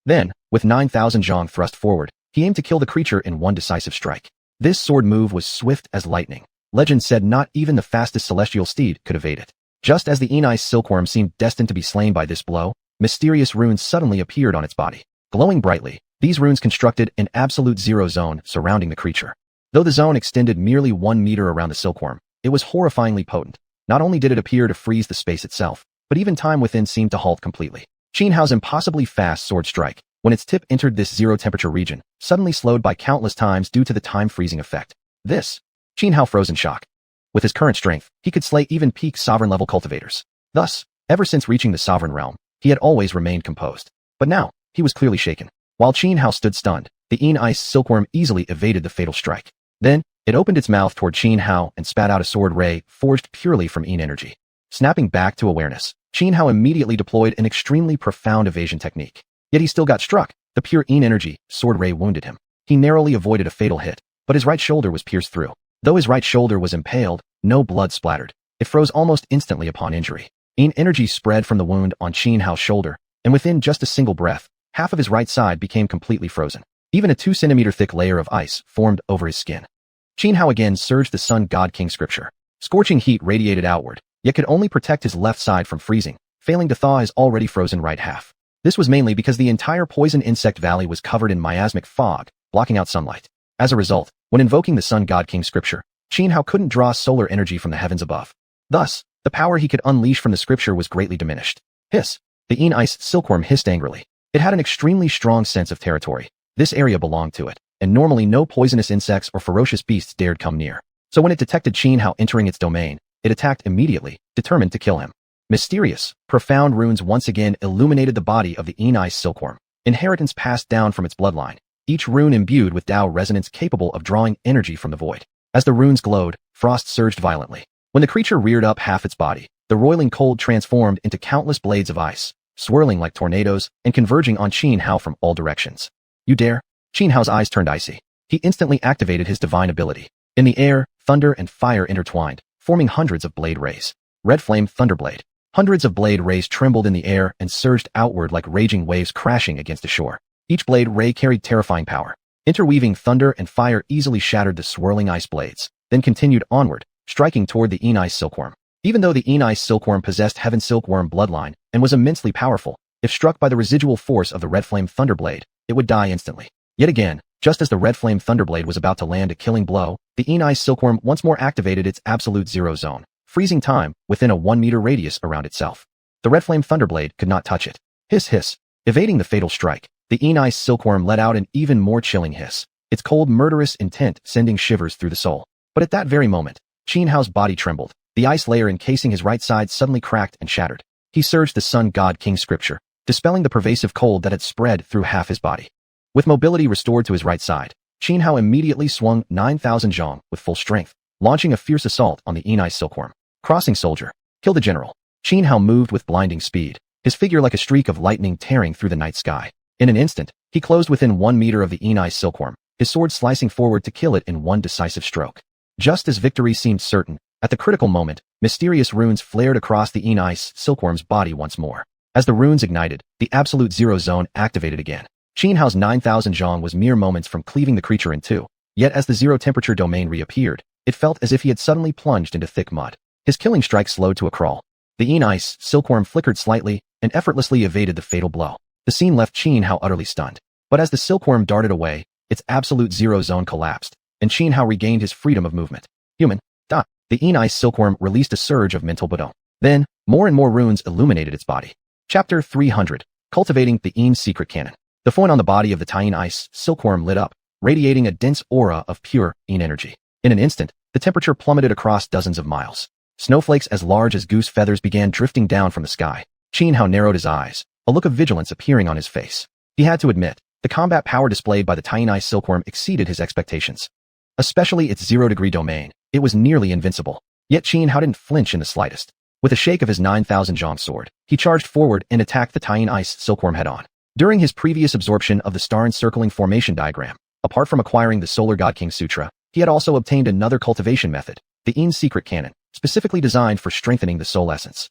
Then, with 9,000 zhang thrust forward, he aimed to kill the creature in one decisive strike. This sword move was swift as lightning. Legend said not even the fastest celestial steed could evade it. Just as the ice silkworm seemed destined to be slain by this blow, mysterious runes suddenly appeared on its body. Glowing brightly, these runes constructed an absolute zero zone surrounding the creature. Though the zone extended merely 1 meter around the silkworm, it was horrifyingly potent. Not only did it appear to freeze the space itself, but even time within seemed to halt completely. Xianhao's impossibly fast sword strike, when its tip entered this zero-temperature region, suddenly slowed by countless times due to the time-freezing effect. Xianhao froze in shock. With his current strength, he could slay even peak sovereign-level cultivators. Thus, ever since reaching the sovereign realm, he had always remained composed. But now, he was clearly shaken. While Xianhao stood stunned, the ice silkworm easily evaded the fatal strike. Then, it opened its mouth toward Xianhao and spat out a sword ray forged purely from energy. Snapping back to awareness, Xianhao immediately deployed an extremely profound evasion technique. Yet he still got struck. The pure energy sword ray wounded him. He narrowly avoided a fatal hit, but his right shoulder was pierced through. Though his right shoulder was impaled, no blood splattered. It froze almost instantly upon injury. Energy spread from the wound on Xianhao's shoulder, and within just a single breath, half of his right side became completely frozen. Even a 2-centimeter thick layer of ice formed over his skin. Xianhao again surged the Sun God King scripture. Scorching heat radiated outward, yet could only protect his left side from freezing, failing to thaw his already frozen right half. This was mainly because the entire poison insect valley was covered in miasmic fog, blocking out sunlight. As a result, when invoking the Sun God King scripture, Xianhao couldn't draw solar energy from the heavens above. Thus, the power he could unleash from the scripture was greatly diminished. Hiss! The ice silkworm hissed angrily. It had an extremely strong sense of territory. This area belonged to it, and normally no poisonous insects or ferocious beasts dared come near. So when it detected Xianhao entering its domain, it attacked immediately, determined to kill him. Mysterious, profound runes once again illuminated the body of the ice silkworm. Inheritance passed down from its bloodline, each rune imbued with Tao resonance capable of drawing energy from the void. As the runes glowed, frost surged violently. When the creature reared up half its body, the roiling cold transformed into countless blades of ice, swirling like tornadoes and converging on Xianhao from all directions. You dare? Xianhao's eyes turned icy. He instantly activated his divine ability. In the air, thunder and fire intertwined, forming hundreds of blade rays. Red Flame Thunderblade. Hundreds of blade rays trembled in the air and surged outward like raging waves crashing against the shore. Each blade ray carried terrifying power. Interweaving thunder and fire easily shattered the swirling ice blades, then continued onward, striking toward the ice silkworm. Even though the ice silkworm possessed Heaven Silkworm bloodline and was immensely powerful, if struck by the residual force of the Red Flame Thunderblade, it would die instantly. Yet again, just as the Red Flame Thunderblade was about to land a killing blow, the ice silkworm once more activated its absolute zero zone, freezing time within a 1-meter radius around itself. The Red Flame Thunderblade could not touch it. Hiss hiss. Evading the fatal strike, the ice silkworm let out an even more chilling hiss, its cold murderous intent sending shivers through the soul. But at that very moment, Xianhao's body trembled. The ice layer encasing his right side suddenly cracked and shattered. He surged the Sun God King scripture, dispelling the pervasive cold that had spread through half his body. With mobility restored to his right side, Xianhao immediately swung 9,000 zhang with full strength, launching a fierce assault on the ice silkworm. Crossing soldier, kill the general. Xianhao moved with blinding speed, his figure like a streak of lightning tearing through the night sky. In an instant, he closed within 1 meter of the ice silkworm, his sword slicing forward to kill it in one decisive stroke. Just as victory seemed certain, at the critical moment, mysterious runes flared across the ice silkworm's body once more. As the runes ignited, the absolute zero zone activated again. Xianhao's 9,000 zhang was mere moments from cleaving the creature in two. Yet as the zero-temperature domain reappeared, it felt as if he had suddenly plunged into thick mud. His killing strike slowed to a crawl. The ice silkworm flickered slightly and effortlessly evaded the fatal blow. The scene left Xianhao utterly stunned. But as the silkworm darted away, its absolute zero zone collapsed, and Qin Hao regained his freedom of movement. Human. The Yin Ice Silkworm released a surge of mental bodong. Then, more and more runes illuminated its body. Chapter 300. Cultivating the Yin Secret Cannon. The phone on the body of the Yin Ice Silkworm lit up, radiating a dense aura of pure Yin energy. In an instant, the temperature plummeted across dozens of miles. Snowflakes as large as goose feathers began drifting down from the sky. Qin Hao narrowed his eyes, a look of vigilance appearing on his face. He had to admit, the combat power displayed by the Yin Ice Silkworm exceeded his expectations. Especially its zero-degree domain, it was nearly invincible. Yet Qin Hao didn't flinch in the slightest. With a shake of his 9,000 zhang sword, he charged forward and attacked the Yin Ice Silkworm head-on. During his previous absorption of the star-encircling formation diagram, apart from acquiring the Solar God King Sutra, he had also obtained another cultivation method, the Yin Secret Cannon, specifically designed for strengthening the soul essence.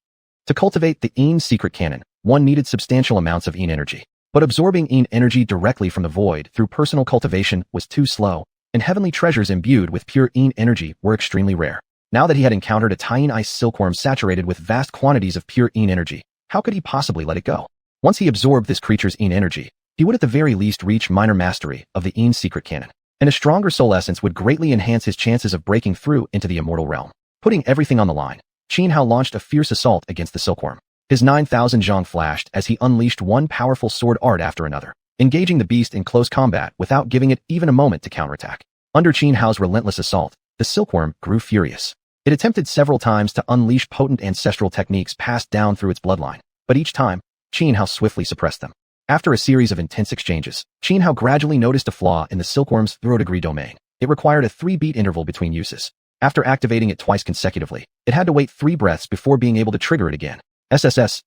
To cultivate the Yin Secret Cannon, one needed substantial amounts of Yin energy. But absorbing Yin energy directly from the void through personal cultivation was too slow, and heavenly treasures imbued with pure Yin energy were extremely rare. Now that he had encountered a Yin Ice Silkworm saturated with vast quantities of pure Yin energy, how could he possibly let it go? Once he absorbed this creature's Yin energy, he would at the very least reach minor mastery of the Yin Secret Cannon, and a stronger soul essence would greatly enhance his chances of breaking through into the immortal realm. Putting everything on the line, Qin Hao launched a fierce assault against the silkworm. His 9,000 zhang flashed as he unleashed one powerful sword art after another, engaging the beast in close combat without giving it even a moment to counterattack. Under Qin Hao's relentless assault, the silkworm grew furious. It attempted several times to unleash potent ancestral techniques passed down through its bloodline, but each time, Qin Hao swiftly suppressed them. After a series of intense exchanges, Qin Hao gradually noticed a flaw in the silkworm's zero-degree domain. It required a 3-beat interval between uses. After activating it twice consecutively, it had to wait 3 breaths before being able to trigger it again. SSS.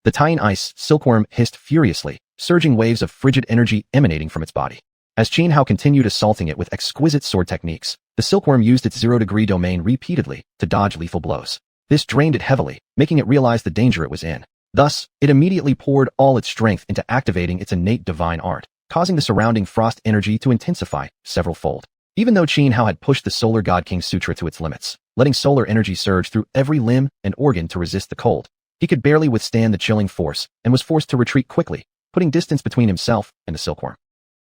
The Yin Ice Silkworm hissed furiously, surging waves of frigid energy emanating from its body. As Qin Hao continued assaulting it with exquisite sword techniques, the silkworm used its zero-degree domain repeatedly to dodge lethal blows. This drained it heavily, making it realize the danger it was in. Thus, it immediately poured all its strength into activating its innate divine art, causing the surrounding frost energy to intensify several-fold. Even though Qin Hao had pushed the Solar God King Sutra to its limits, letting solar energy surge through every limb and organ to resist the cold, he could barely withstand the chilling force and was forced to retreat quickly, putting distance between himself and the silkworm.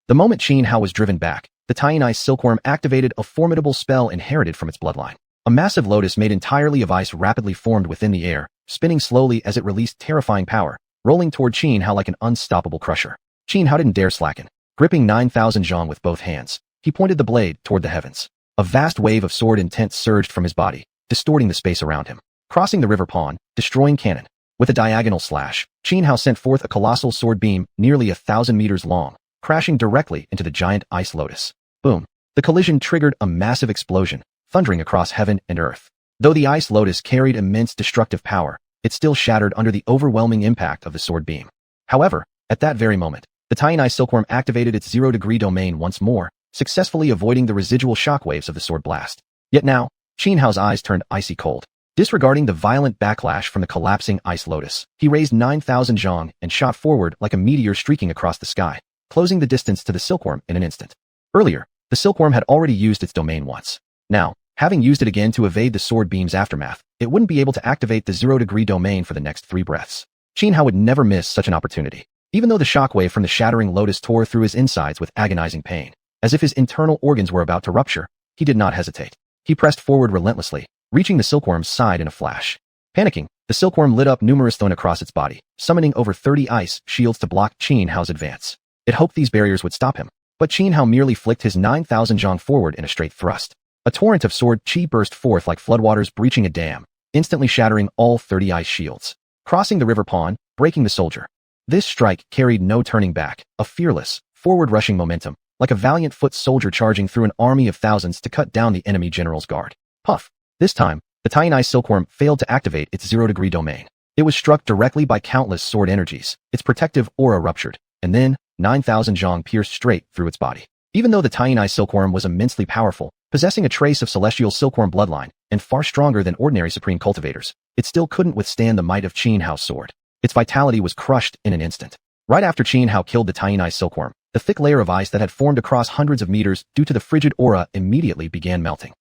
The moment Qin Hao was driven back, the Yin Ice Silkworm activated a formidable spell inherited from its bloodline. A massive lotus made entirely of ice rapidly formed within the air, spinning slowly as it released terrifying power, rolling toward Qin Hao like an unstoppable crusher. Qin Hao didn't dare slacken. Gripping 9,000 zhang with both hands, he pointed the blade toward the heavens. A vast wave of sword intent surged from his body, distorting the space around him. Crossing the river pond, destroying cannon. With a diagonal slash, Qin Hao sent forth a colossal sword beam nearly 1,000 meters long, crashing directly into the giant ice lotus. Boom. The collision triggered a massive explosion, thundering across heaven and earth. Though the ice lotus carried immense destructive power, it still shattered under the overwhelming impact of the sword beam. However, at that very moment, the Yin Ice Silkworm activated its zero-degree domain once more, successfully avoiding the residual shockwaves of the sword blast. Yet now, Qin Hao's eyes turned icy cold. Disregarding the violent backlash from the collapsing ice lotus, he raised 9,000 zhang and shot forward like a meteor streaking across the sky, closing the distance to the silkworm in an instant. Earlier, the silkworm had already used its domain once. Now, having used it again to evade the sword beam's aftermath, it wouldn't be able to activate the zero-degree domain for the next 3 breaths. Qin Hao would never miss such an opportunity. Even though the shockwave from the shattering lotus tore through his insides with agonizing pain, as if his internal organs were about to rupture, he did not hesitate. He pressed forward relentlessly, reaching the silkworm's side in a flash. Panicking, the silkworm lit up numerous thorns across its body, summoning over 30 ice shields to block Qin Hao's advance. It hoped these barriers would stop him, but Qin Hao merely flicked his 9,000 zhang forward in a straight thrust. A torrent of sword chi burst forth like floodwaters breaching a dam, instantly shattering all 30 ice shields. Crossing the river pond, breaking the soldier. This strike carried no turning back, a fearless, forward-rushing momentum, like a valiant foot soldier charging through an army of thousands to cut down the enemy general's guard. Puff. This time, the Yin Ice Silkworm failed to activate its zero-degree domain. It was struck directly by countless sword energies, its protective aura ruptured, and then, 9,000 zhang pierced straight through its body. Even though the Yin Ice Silkworm was immensely powerful, possessing a trace of celestial silkworm bloodline, and far stronger than ordinary supreme cultivators, it still couldn't withstand the might of Qin Hao's sword. Its vitality was crushed in an instant. Right after Qin Hao killed the Yin Ice Silkworm, the thick layer of ice that had formed across hundreds of meters due to the frigid aura immediately began melting.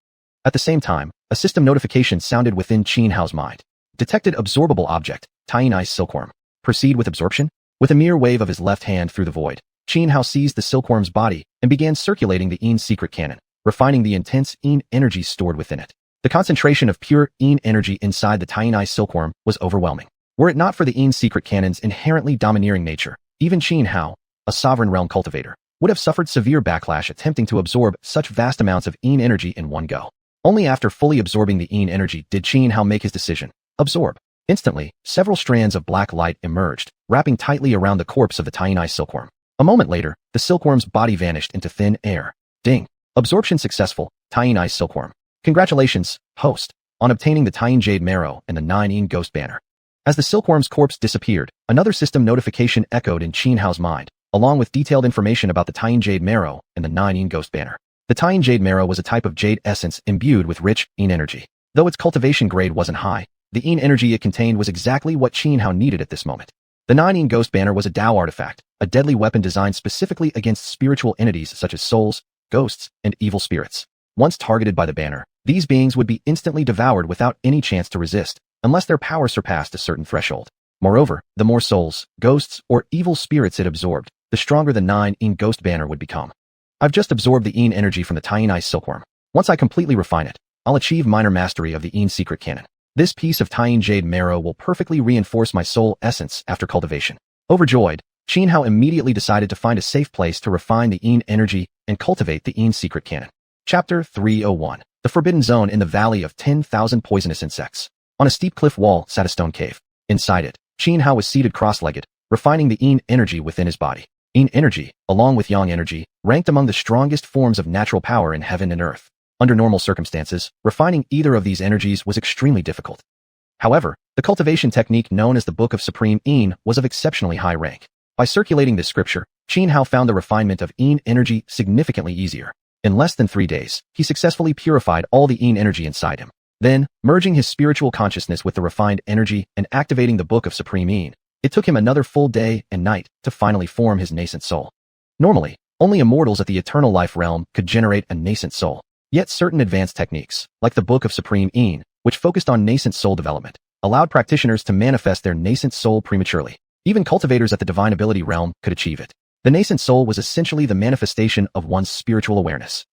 At the same time, a system notification sounded within Qin Hao's mind. Detected absorbable object, Yin Ice Silkworm. Proceed with absorption? With a mere wave of his left hand through the void, Qin Hao seized the silkworm's body and began circulating the Yin secret cannon. refining the intense yin energy stored within it. The concentration of pure yin energy inside the tiny silkworm was overwhelming. Were it not for the yin secret cannon's inherently domineering nature, even Xianhao, a sovereign realm cultivator, would have suffered severe backlash attempting to absorb such vast amounts of yin energy in one go. Only after fully absorbing the yin energy did Xianhao make his decision. Absorb. Instantly, several strands of black light emerged, wrapping tightly around the corpse of the tiny silkworm. A moment later, the silkworm's body vanished into thin air. Ding. Absorption successful, tiny silkworm. Congratulations, host, on obtaining the tiny jade marrow and the 9 yin ghost banner. As the silkworm's corpse disappeared, another system notification echoed in Xianhao's mind, along with detailed information about the tiny jade marrow and the 9 yin ghost banner. The tiny jade marrow was a type of jade essence imbued with rich yin energy. Though its cultivation grade wasn't high, the yin energy it contained was exactly what Xianhao needed at this moment. The 9 yin ghost banner was a Dao artifact, a deadly weapon designed specifically against spiritual entities such as souls, ghosts, and evil spirits. Once targeted by the banner, these beings would be instantly devoured without any chance to resist, unless their power surpassed a certain threshold. Moreover, the more souls, ghosts, or evil spirits it absorbed, the stronger the 9 yin ghost banner would become. I've just absorbed the yin energy from the tiny silkworm. Once I completely refine it, I'll achieve minor mastery of the yin secret cannon. This piece of tiny jade marrow will perfectly reinforce my soul essence after cultivation. Overjoyed, Xianhao immediately decided to find a safe place to refine the yin energy and cultivate the yin secret cannon. Chapter 301. The Forbidden Zone in the Valley of 10,000 Poisonous Insects. On a steep cliff wall sat a stone cave. Inside it, Xianhao was seated cross-legged, refining the yin energy within his body. Yin energy, along with yang energy, ranked among the strongest forms of natural power in heaven and earth. Under normal circumstances, refining either of these energies was extremely difficult. However, the cultivation technique known as the Book of Supreme Yin was of exceptionally high rank. By circulating this scripture, Xianhao found the refinement of yin energy significantly easier. In less than 3 days, he successfully purified all the yin energy inside him. Then, merging his spiritual consciousness with the refined energy and activating the Book of Supreme Yin, it took him another full day and night to finally form his nascent soul. Normally, only immortals at the eternal life realm could generate a nascent soul. Yet certain advanced techniques, like the Book of Supreme Yin, which focused on nascent soul development, allowed practitioners to manifest their nascent soul prematurely. Even cultivators at the divine ability realm could achieve it. The nascent soul was essentially the manifestation of one's spiritual awareness.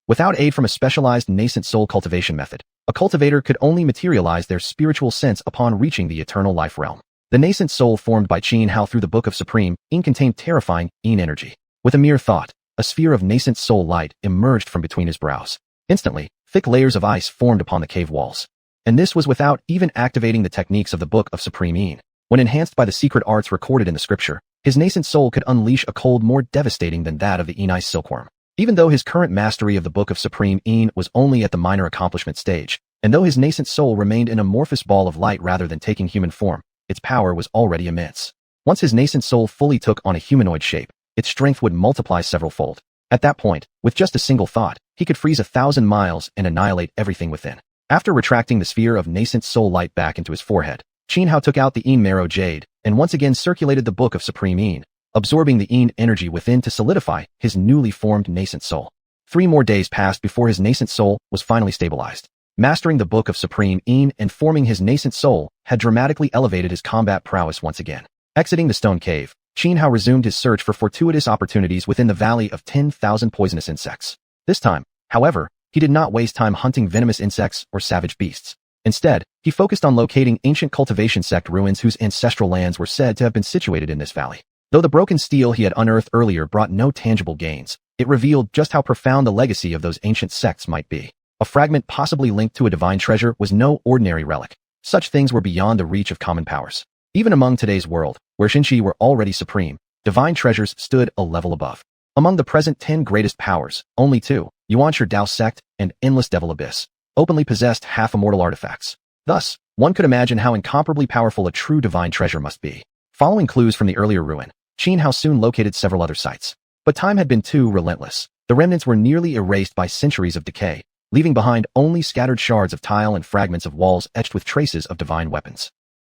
Without aid from a specialized nascent soul cultivation method, a cultivator could only materialize their spiritual sense upon reaching the eternal life realm. The nascent soul formed by Xianhao through the Book of Supreme Yin contained terrifying yin energy. With a mere thought, a sphere of nascent soul light emerged from between his brows. Instantly, thick layers of ice formed upon the cave walls. And this was without even activating the techniques of the Book of Supreme Yin. When enhanced by the secret arts recorded in the scripture, his nascent soul could unleash a cold more devastating than that of the yin silkworm. Even though his current mastery of the Book of Supreme Yin was only at the minor accomplishment stage, and though his nascent soul remained an amorphous ball of light rather than taking human form, its power was already immense. Once his nascent soul fully took on a humanoid shape, its strength would multiply several-fold. At that point, with just a single thought, he could freeze 1,000 miles and annihilate everything within. After retracting the sphere of nascent soul light back into his forehead, Xianhao took out the yin marrow jade and once again circulated the Book of Supreme Yin, absorbing the yin energy within to solidify his newly formed nascent soul. 3 more days passed before his nascent soul was finally stabilized. Mastering the Book of Supreme Yin and forming his nascent soul had dramatically elevated his combat prowess once again. Exiting the stone cave, Xianhao resumed his search for fortuitous opportunities within the Valley of 10,000 Poisonous Insects. This time, however, he did not waste time hunting venomous insects or savage beasts. Instead, he focused on locating ancient cultivation sect ruins whose ancestral lands were said to have been situated in this valley. Though the broken steel he had unearthed earlier brought no tangible gains, it revealed just how profound the legacy of those ancient sects might be. A fragment possibly linked to a divine treasure was no ordinary relic. Such things were beyond the reach of common powers. Even among today's world, where xianxia were already supreme, divine treasures stood a level above. Among the present 10 greatest powers, only 2, Xuanhuan Dao sect and Endless Devil Abyss, openly possessed half-immortal artifacts. Thus, one could imagine how incomparably powerful a true divine treasure must be. Following clues from the earlier ruin, Xianhao soon located several other sites. But time had been too relentless. The remnants were nearly erased by centuries of decay, leaving behind only scattered shards of tile and fragments of walls etched with traces of divine weapons.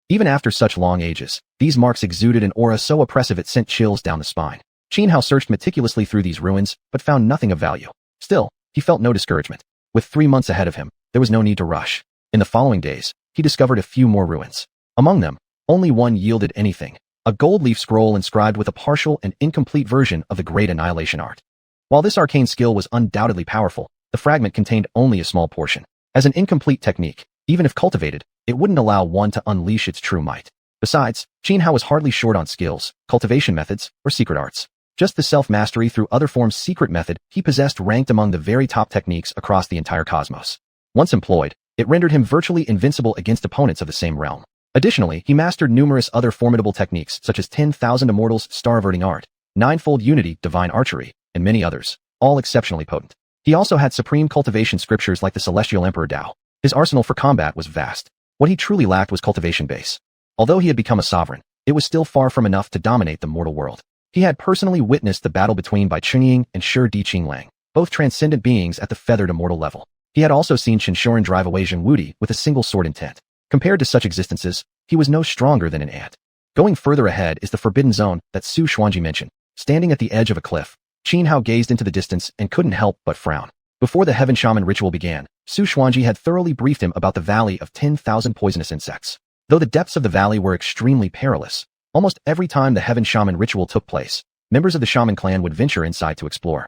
Even after such long ages, these marks exuded an aura so oppressive it sent chills down the spine. Xianhao searched meticulously through these ruins, but found nothing of value. Still, he felt no discouragement. With 3 months ahead of him, there was no need to rush. In the following days, he discovered a few more ruins. Among them, only one yielded anything: a gold leaf scroll inscribed with a partial and incomplete version of the Great Annihilation Art. While this arcane skill was undoubtedly powerful, the fragment contained only a small portion. As an incomplete technique, even if cultivated, it wouldn't allow one to unleash its true might. Besides, Xianhua was hardly short on skills, cultivation methods, or secret arts. Just the self-mastery through other forms secret method he possessed ranked among the very top techniques across the entire cosmos. Once employed, it rendered him virtually invincible against opponents of the same realm. Additionally, he mastered numerous other formidable techniques such as 10,000 immortals star-averting art, ninefold unity divine archery, and many others, all exceptionally potent. He also had supreme cultivation scriptures like the Celestial Emperor Dao. His arsenal for combat was vast. What he truly lacked was cultivation base. Although he had become a sovereign, it was still far from enough to dominate the mortal world. He had personally witnessed the battle between Bai Chungying and Shi Di Qinglang, both transcendent beings at the feathered immortal level. He had also seen xiuxian drive away Zheng Wudi with a single sword intent. Compared to such existences, he was no stronger than an ant. Going further ahead is the forbidden zone that Xuanhuan mentioned. Standing at the edge of a cliff, Xianhua gazed into the distance and couldn't help but frown. Before the Heaven Shaman ritual began, Xuanhuan had thoroughly briefed him about the Valley of 10,000 poisonous insects. Though the depths of the valley were extremely perilous, almost every time the Heaven Shaman ritual took place, members of the Shaman clan would venture inside to explore.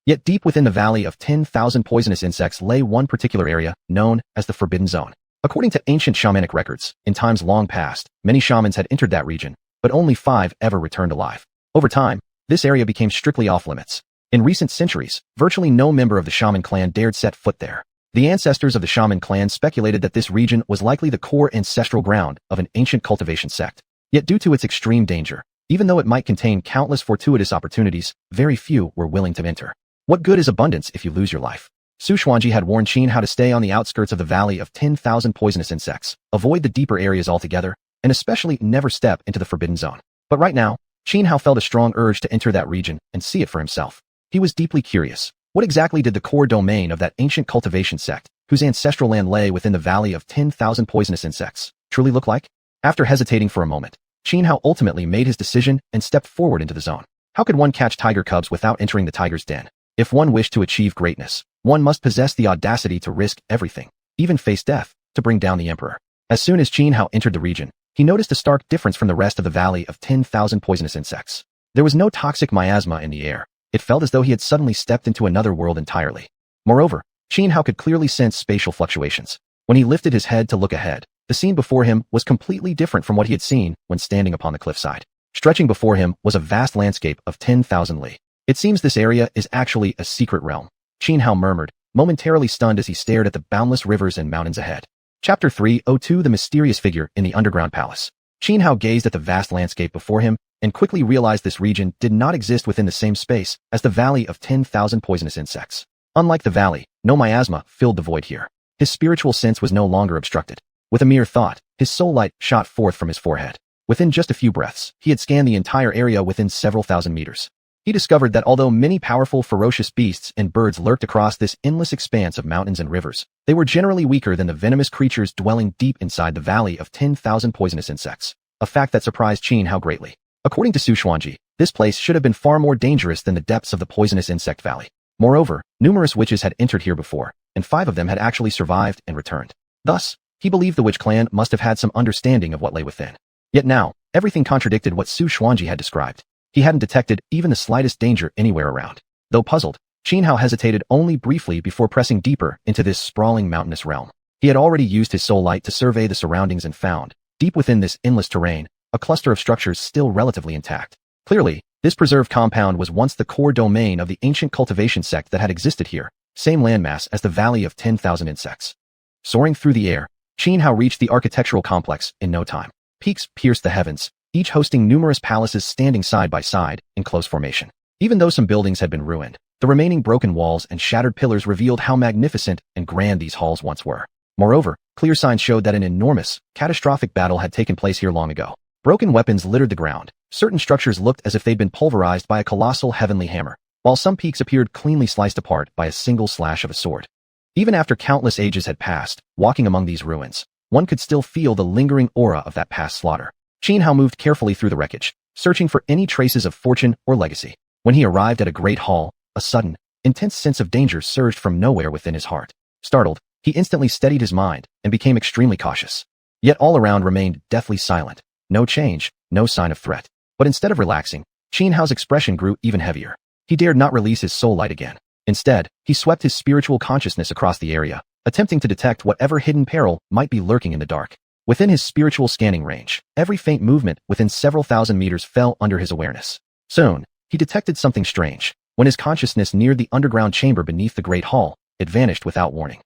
Yet deep within the Valley of 10,000 poisonous insects lay one particular area known as the Forbidden Zone. According to ancient shamanic records, in times long past, many shamans had entered that region, but only 5 ever returned alive. Over time, this area became strictly off-limits. In recent centuries, virtually no member of the Shaman clan dared set foot there. The ancestors of the Shaman clan speculated that this region was likely the core ancestral ground of an ancient cultivation sect. Yet due to its extreme danger, even though it might contain countless fortuitous opportunities, very few were willing to enter. What good is abundance if you lose your life? Xuanhuan had warned Qin how to stay on the outskirts of the Valley of 10,000 poisonous insects, avoid the deeper areas altogether, and especially never step into the Forbidden Zone. But right now, Xianhua felt a strong urge to enter that region and see it for himself. He was deeply curious. What exactly did the core domain of that ancient cultivation sect, whose ancestral land lay within the Valley of 10,000 poisonous insects, truly look like? After hesitating for a moment, Xianhua ultimately made his decision and stepped forward into the zone. How could one catch tiger cubs without entering the tiger's den? If one wished to achieve greatness, one must possess the audacity to risk everything, even face death, to bring down the emperor. As soon as Xianhua entered the region, he noticed a stark difference from the rest of the Valley of 10,000 poisonous insects. There was no toxic miasma in the air. It felt as though he had suddenly stepped into another world entirely. Moreover, Xianhua could clearly sense spatial fluctuations. When he lifted his head to look ahead, the scene before him was completely different from what he had seen when standing upon the cliffside. Stretching before him was a vast landscape of 10,000 li. It seems this area is actually a secret realm, Xianhua murmured, momentarily stunned as he stared at the boundless rivers and mountains ahead. Chapter 302 The Mysterious Figure in the Underground Palace. Xianhua gazed at the vast landscape before him and quickly realized this region did not exist within the same space as the Valley of 10,000 poisonous insects. Unlike the valley, no miasma filled the void here. His spiritual sense was no longer obstructed. With a mere thought, his soul light shot forth from his forehead. Within just a few breaths, he had scanned the entire area within several thousand meters. He discovered that although many powerful ferocious beasts and birds lurked across this endless expanse of mountains and rivers, they were generally weaker than the venomous creatures dwelling deep inside the Valley of 10,000 poisonous insects, a fact that surprised Xianhua greatly. According to Xuanhuan, this place should have been far more dangerous than the depths of the poisonous insect valley. Moreover, numerous witches had entered here before, and 5 of them had actually survived and returned. Thus, he believed the witch clan must have had some understanding of what lay within. Yet now, everything contradicted what Xuanhuan had described. He hadn't detected even the slightest danger anywhere around. Though puzzled, Xianhua hesitated only briefly before pressing deeper into this sprawling mountainous realm. He had already used his soul light to survey the surroundings and found, deep within this endless terrain, a cluster of structures still relatively intact. Clearly, this preserved compound was once the core domain of the ancient cultivation sect that had existed here, same landmass as the Valley of 10,000 insects. Soaring through the air, Xianhua reached the architectural complex in no time. Peaks pierced the heavens, each hosting numerous palaces standing side by side in close formation. Even though some buildings had been ruined, the remaining broken walls and shattered pillars revealed how magnificent and grand these halls once were. Moreover, clear signs showed that an enormous, catastrophic battle had taken place here long ago. Broken weapons littered the ground. Certain structures looked as if they'd been pulverized by a colossal heavenly hammer, while some peaks appeared cleanly sliced apart by a single slash of a sword. Even after countless ages had passed, walking among these ruins, one could still feel the lingering aura of that past slaughter. Xianhua moved carefully through the wreckage, searching for any traces of fortune or legacy. When he arrived at a great hall, a sudden, intense sense of danger surged from nowhere within his heart. Startled, he instantly steadied his mind and became extremely cautious. Yet all around remained deathly silent. No change, no sign of threat. But instead of relaxing, Xianhua's expression grew even heavier. He dared not release his soul light again. Instead, he swept his spiritual consciousness across the area, attempting to detect whatever hidden peril might be lurking in the dark. Within his spiritual scanning range, every faint movement within several thousand meters fell under his awareness. Soon, he detected something strange. When his consciousness neared the underground chamber beneath the Great Hall, it vanished without warning.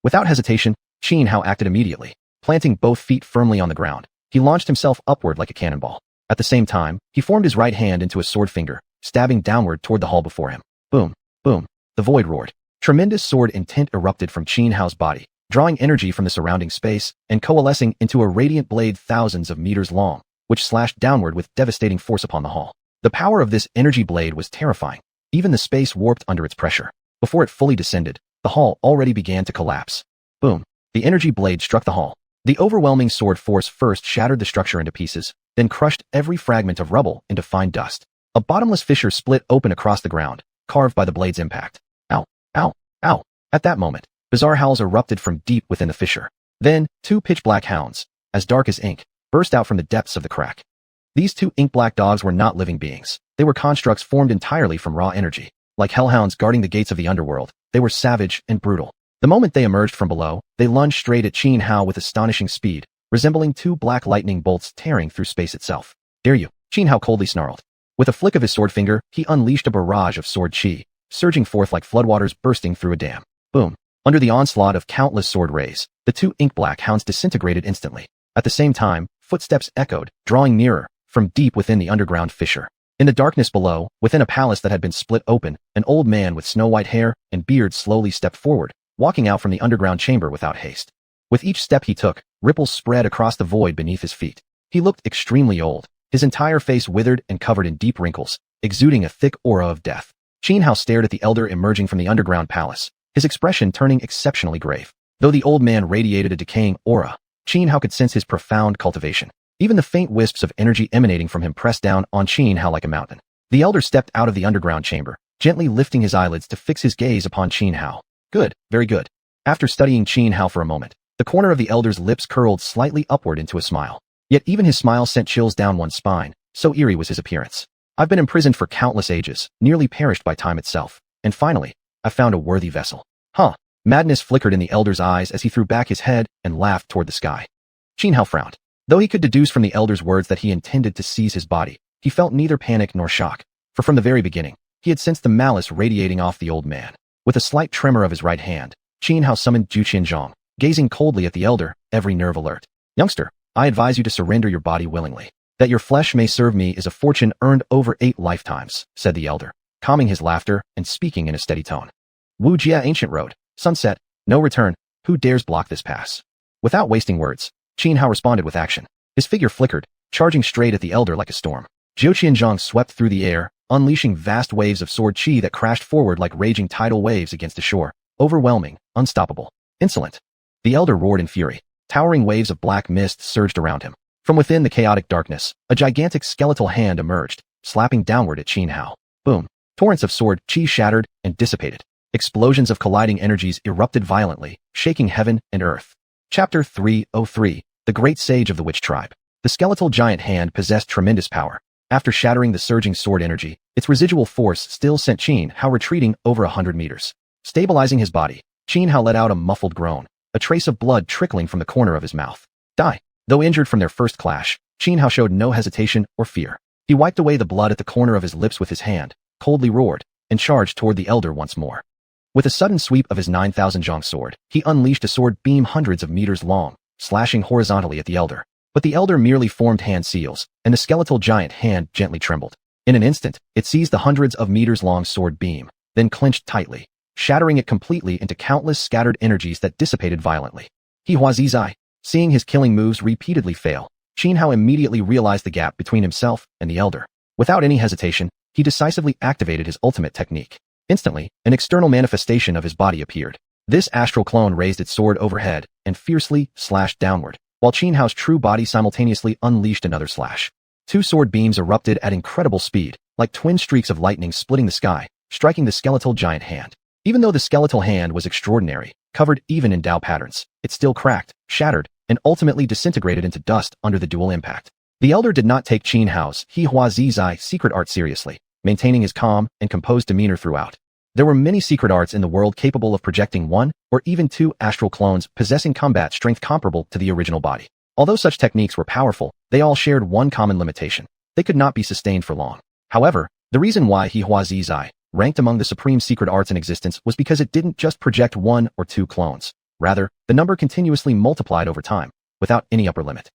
Without hesitation, Xianhao acted immediately. Planting both feet firmly on the ground, he launched himself upward like a cannonball. At the same time, he formed his right hand into a sword finger, stabbing downward toward the hall before him. Boom, boom, the void roared. Tremendous sword intent erupted from Xianhao's body, drawing energy from the surrounding space and coalescing into a radiant blade thousands of meters long, which slashed downward with devastating force upon the hall. The power of this energy blade was terrifying. Even the space warped under its pressure. Before it fully descended, the hall already began to collapse. Boom. The energy blade struck the hall. The overwhelming sword force first shattered the structure into pieces, then crushed every fragment of rubble into fine dust. A bottomless fissure split open across the ground, carved by the blade's impact. Ow, ow, ow. At that moment, bizarre howls erupted from deep within the fissure. Then, two pitch-black hounds, as dark as ink, burst out from the depths of the crack. These two ink-black dogs were not living beings. They were constructs formed entirely from raw energy. Like hellhounds guarding the gates of the underworld, they were savage and brutal. The moment they emerged from below, they lunged straight at Xianhao with astonishing speed, resembling two black lightning bolts tearing through space itself. Dare you? Xianhao coldly snarled. With a flick of his sword finger, he unleashed a barrage of sword chi, surging forth like floodwaters bursting through a dam. Boom. Under the onslaught of countless sword rays, the two ink-black hounds disintegrated instantly. At the same time, footsteps echoed, drawing nearer, from deep within the underground fissure. In the darkness below, within a palace that had been split open, an old man with snow-white hair and beard slowly stepped forward, walking out from the underground chamber without haste. With each step he took, ripples spread across the void beneath his feet. He looked extremely old, his entire face withered and covered in deep wrinkles, exuding a thick aura of death. Xianhao stared at the elder emerging from the underground palace, his expression turning exceptionally grave. Though the old man radiated a decaying aura, Xianhao could sense his profound cultivation. Even the faint wisps of energy emanating from him pressed down on Xianhao like a mountain. The elder stepped out of the underground chamber, gently lifting his eyelids to fix his gaze upon Xianhao. Good, very good. After studying Xianhao for a moment, the corner of the elder's lips curled slightly upward into a smile. Yet even his smile sent chills down one's spine, so eerie was his appearance. I've been imprisoned for countless ages, nearly perished by time itself, and finally, I found a worthy vessel. Huh. Madness flickered in the elder's eyes as he threw back his head and laughed toward the sky. Xianhao frowned. Though he could deduce from the elder's words that he intended to seize his body, he felt neither panic nor shock, for from the very beginning, he had sensed the malice radiating off the old man. With a slight tremor of his right hand, Xianhao summoned xiuxian zhang, gazing coldly at the elder, every nerve alert. Youngster, I advise you to surrender your body willingly. That your flesh may serve me is a fortune earned over 8 lifetimes, said the elder, calming his laughter and speaking in a steady tone. Wu Jia Ancient Road, sunset, no return, who dares block this pass? Without wasting words, Xianhao responded with action. His figure flickered, charging straight at the elder like a storm. Xiuxian zhang swept through the air, unleashing vast waves of sword chi that crashed forward like raging tidal waves against the shore. Overwhelming, unstoppable, insolent. The elder roared in fury. Towering waves of black mist surged around him. From within the chaotic darkness, a gigantic skeletal hand emerged, slapping downward at Xianhao. Boom. Torrents of sword chi shattered and dissipated. Explosions of colliding energies erupted violently, shaking heaven and earth. Chapter 303. The Great Sage of the Witch Tribe. The skeletal giant hand possessed tremendous power. After shattering the surging sword energy, its residual force still sent Xianhao retreating over 100 meters. Stabilizing his body, Xianhao let out a muffled groan, a trace of blood trickling from the corner of his mouth. Die. Though injured from their first clash, Xianhao showed no hesitation or fear. He wiped away the blood at the corner of his lips with his hand, coldly roared, and charged toward the elder once more. With a sudden sweep of his 9,000 zhang sword, he unleashed a sword beam hundreds of meters long, slashing horizontally at the elder. But the elder merely formed hand seals, and the skeletal giant hand gently trembled. In an instant, it seized the hundreds of meters long sword beam, then clenched tightly, shattering it completely into countless scattered energies that dissipated violently. He Huazizai, seeing his killing moves repeatedly fail, Xianhao immediately realized the gap between himself and the elder. Without any hesitation, he decisively activated his ultimate technique. Instantly, an external manifestation of his body appeared. This astral clone raised its sword overhead and fiercely slashed downward, while Xianhao's true body simultaneously unleashed another slash. 2 sword beams erupted at incredible speed, like twin streaks of lightning splitting the sky, striking the skeletal giant hand. Even though the skeletal hand was extraordinary, covered even in Dao patterns, it still cracked, shattered, and ultimately disintegrated into dust under the dual impact. The elder did not take Xianhao's He Hua Zizai secret art seriously, maintaining his calm and composed demeanor throughout. There were many secret arts in the world capable of projecting one or even two astral clones possessing combat strength comparable to the original body. Although such techniques were powerful, they all shared one common limitation. They could not be sustained for long. However, the reason why xiuxian ranked among the supreme secret arts in existence was because it didn't just project one or two clones. Rather, the number continuously multiplied over time, without any upper limit.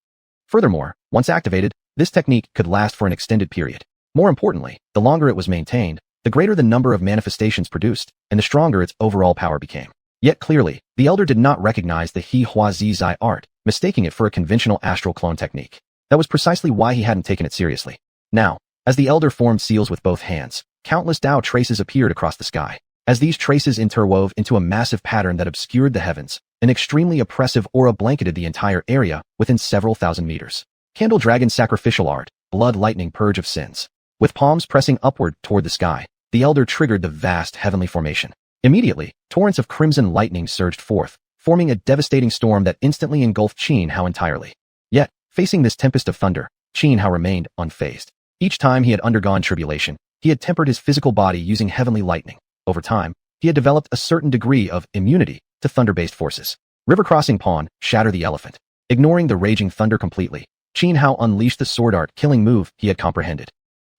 Furthermore, once activated, this technique could last for an extended period. More importantly, the longer it was maintained, the greater the number of manifestations produced, and the stronger its overall power became. Yet clearly, the Elder did not recognize the xiuxian art, mistaking it for a conventional astral clone technique. That was precisely why he hadn't taken it seriously. Now, as the Elder formed seals with both hands, countless Tao traces appeared across the sky. As these traces interwove into a massive pattern that obscured the heavens, an extremely oppressive aura blanketed the entire area within several thousand meters. Candle Dragon Sacrificial Art, Blood Lightning Purge of Sins. With palms pressing upward toward the sky, the Elder triggered the vast heavenly formation. Immediately, torrents of crimson lightning surged forth, forming a devastating storm that instantly engulfed Xianhao entirely. Yet, facing this tempest of thunder, Xianhao remained unfazed. Each time he had undergone tribulation, he had tempered his physical body using heavenly lightning. Over time, he had developed a certain degree of immunity to thunder-based forces. River Crossing Pawn, Shatter the Elephant. Ignoring the raging thunder completely, Xianhao unleashed the sword art killing move he had comprehended.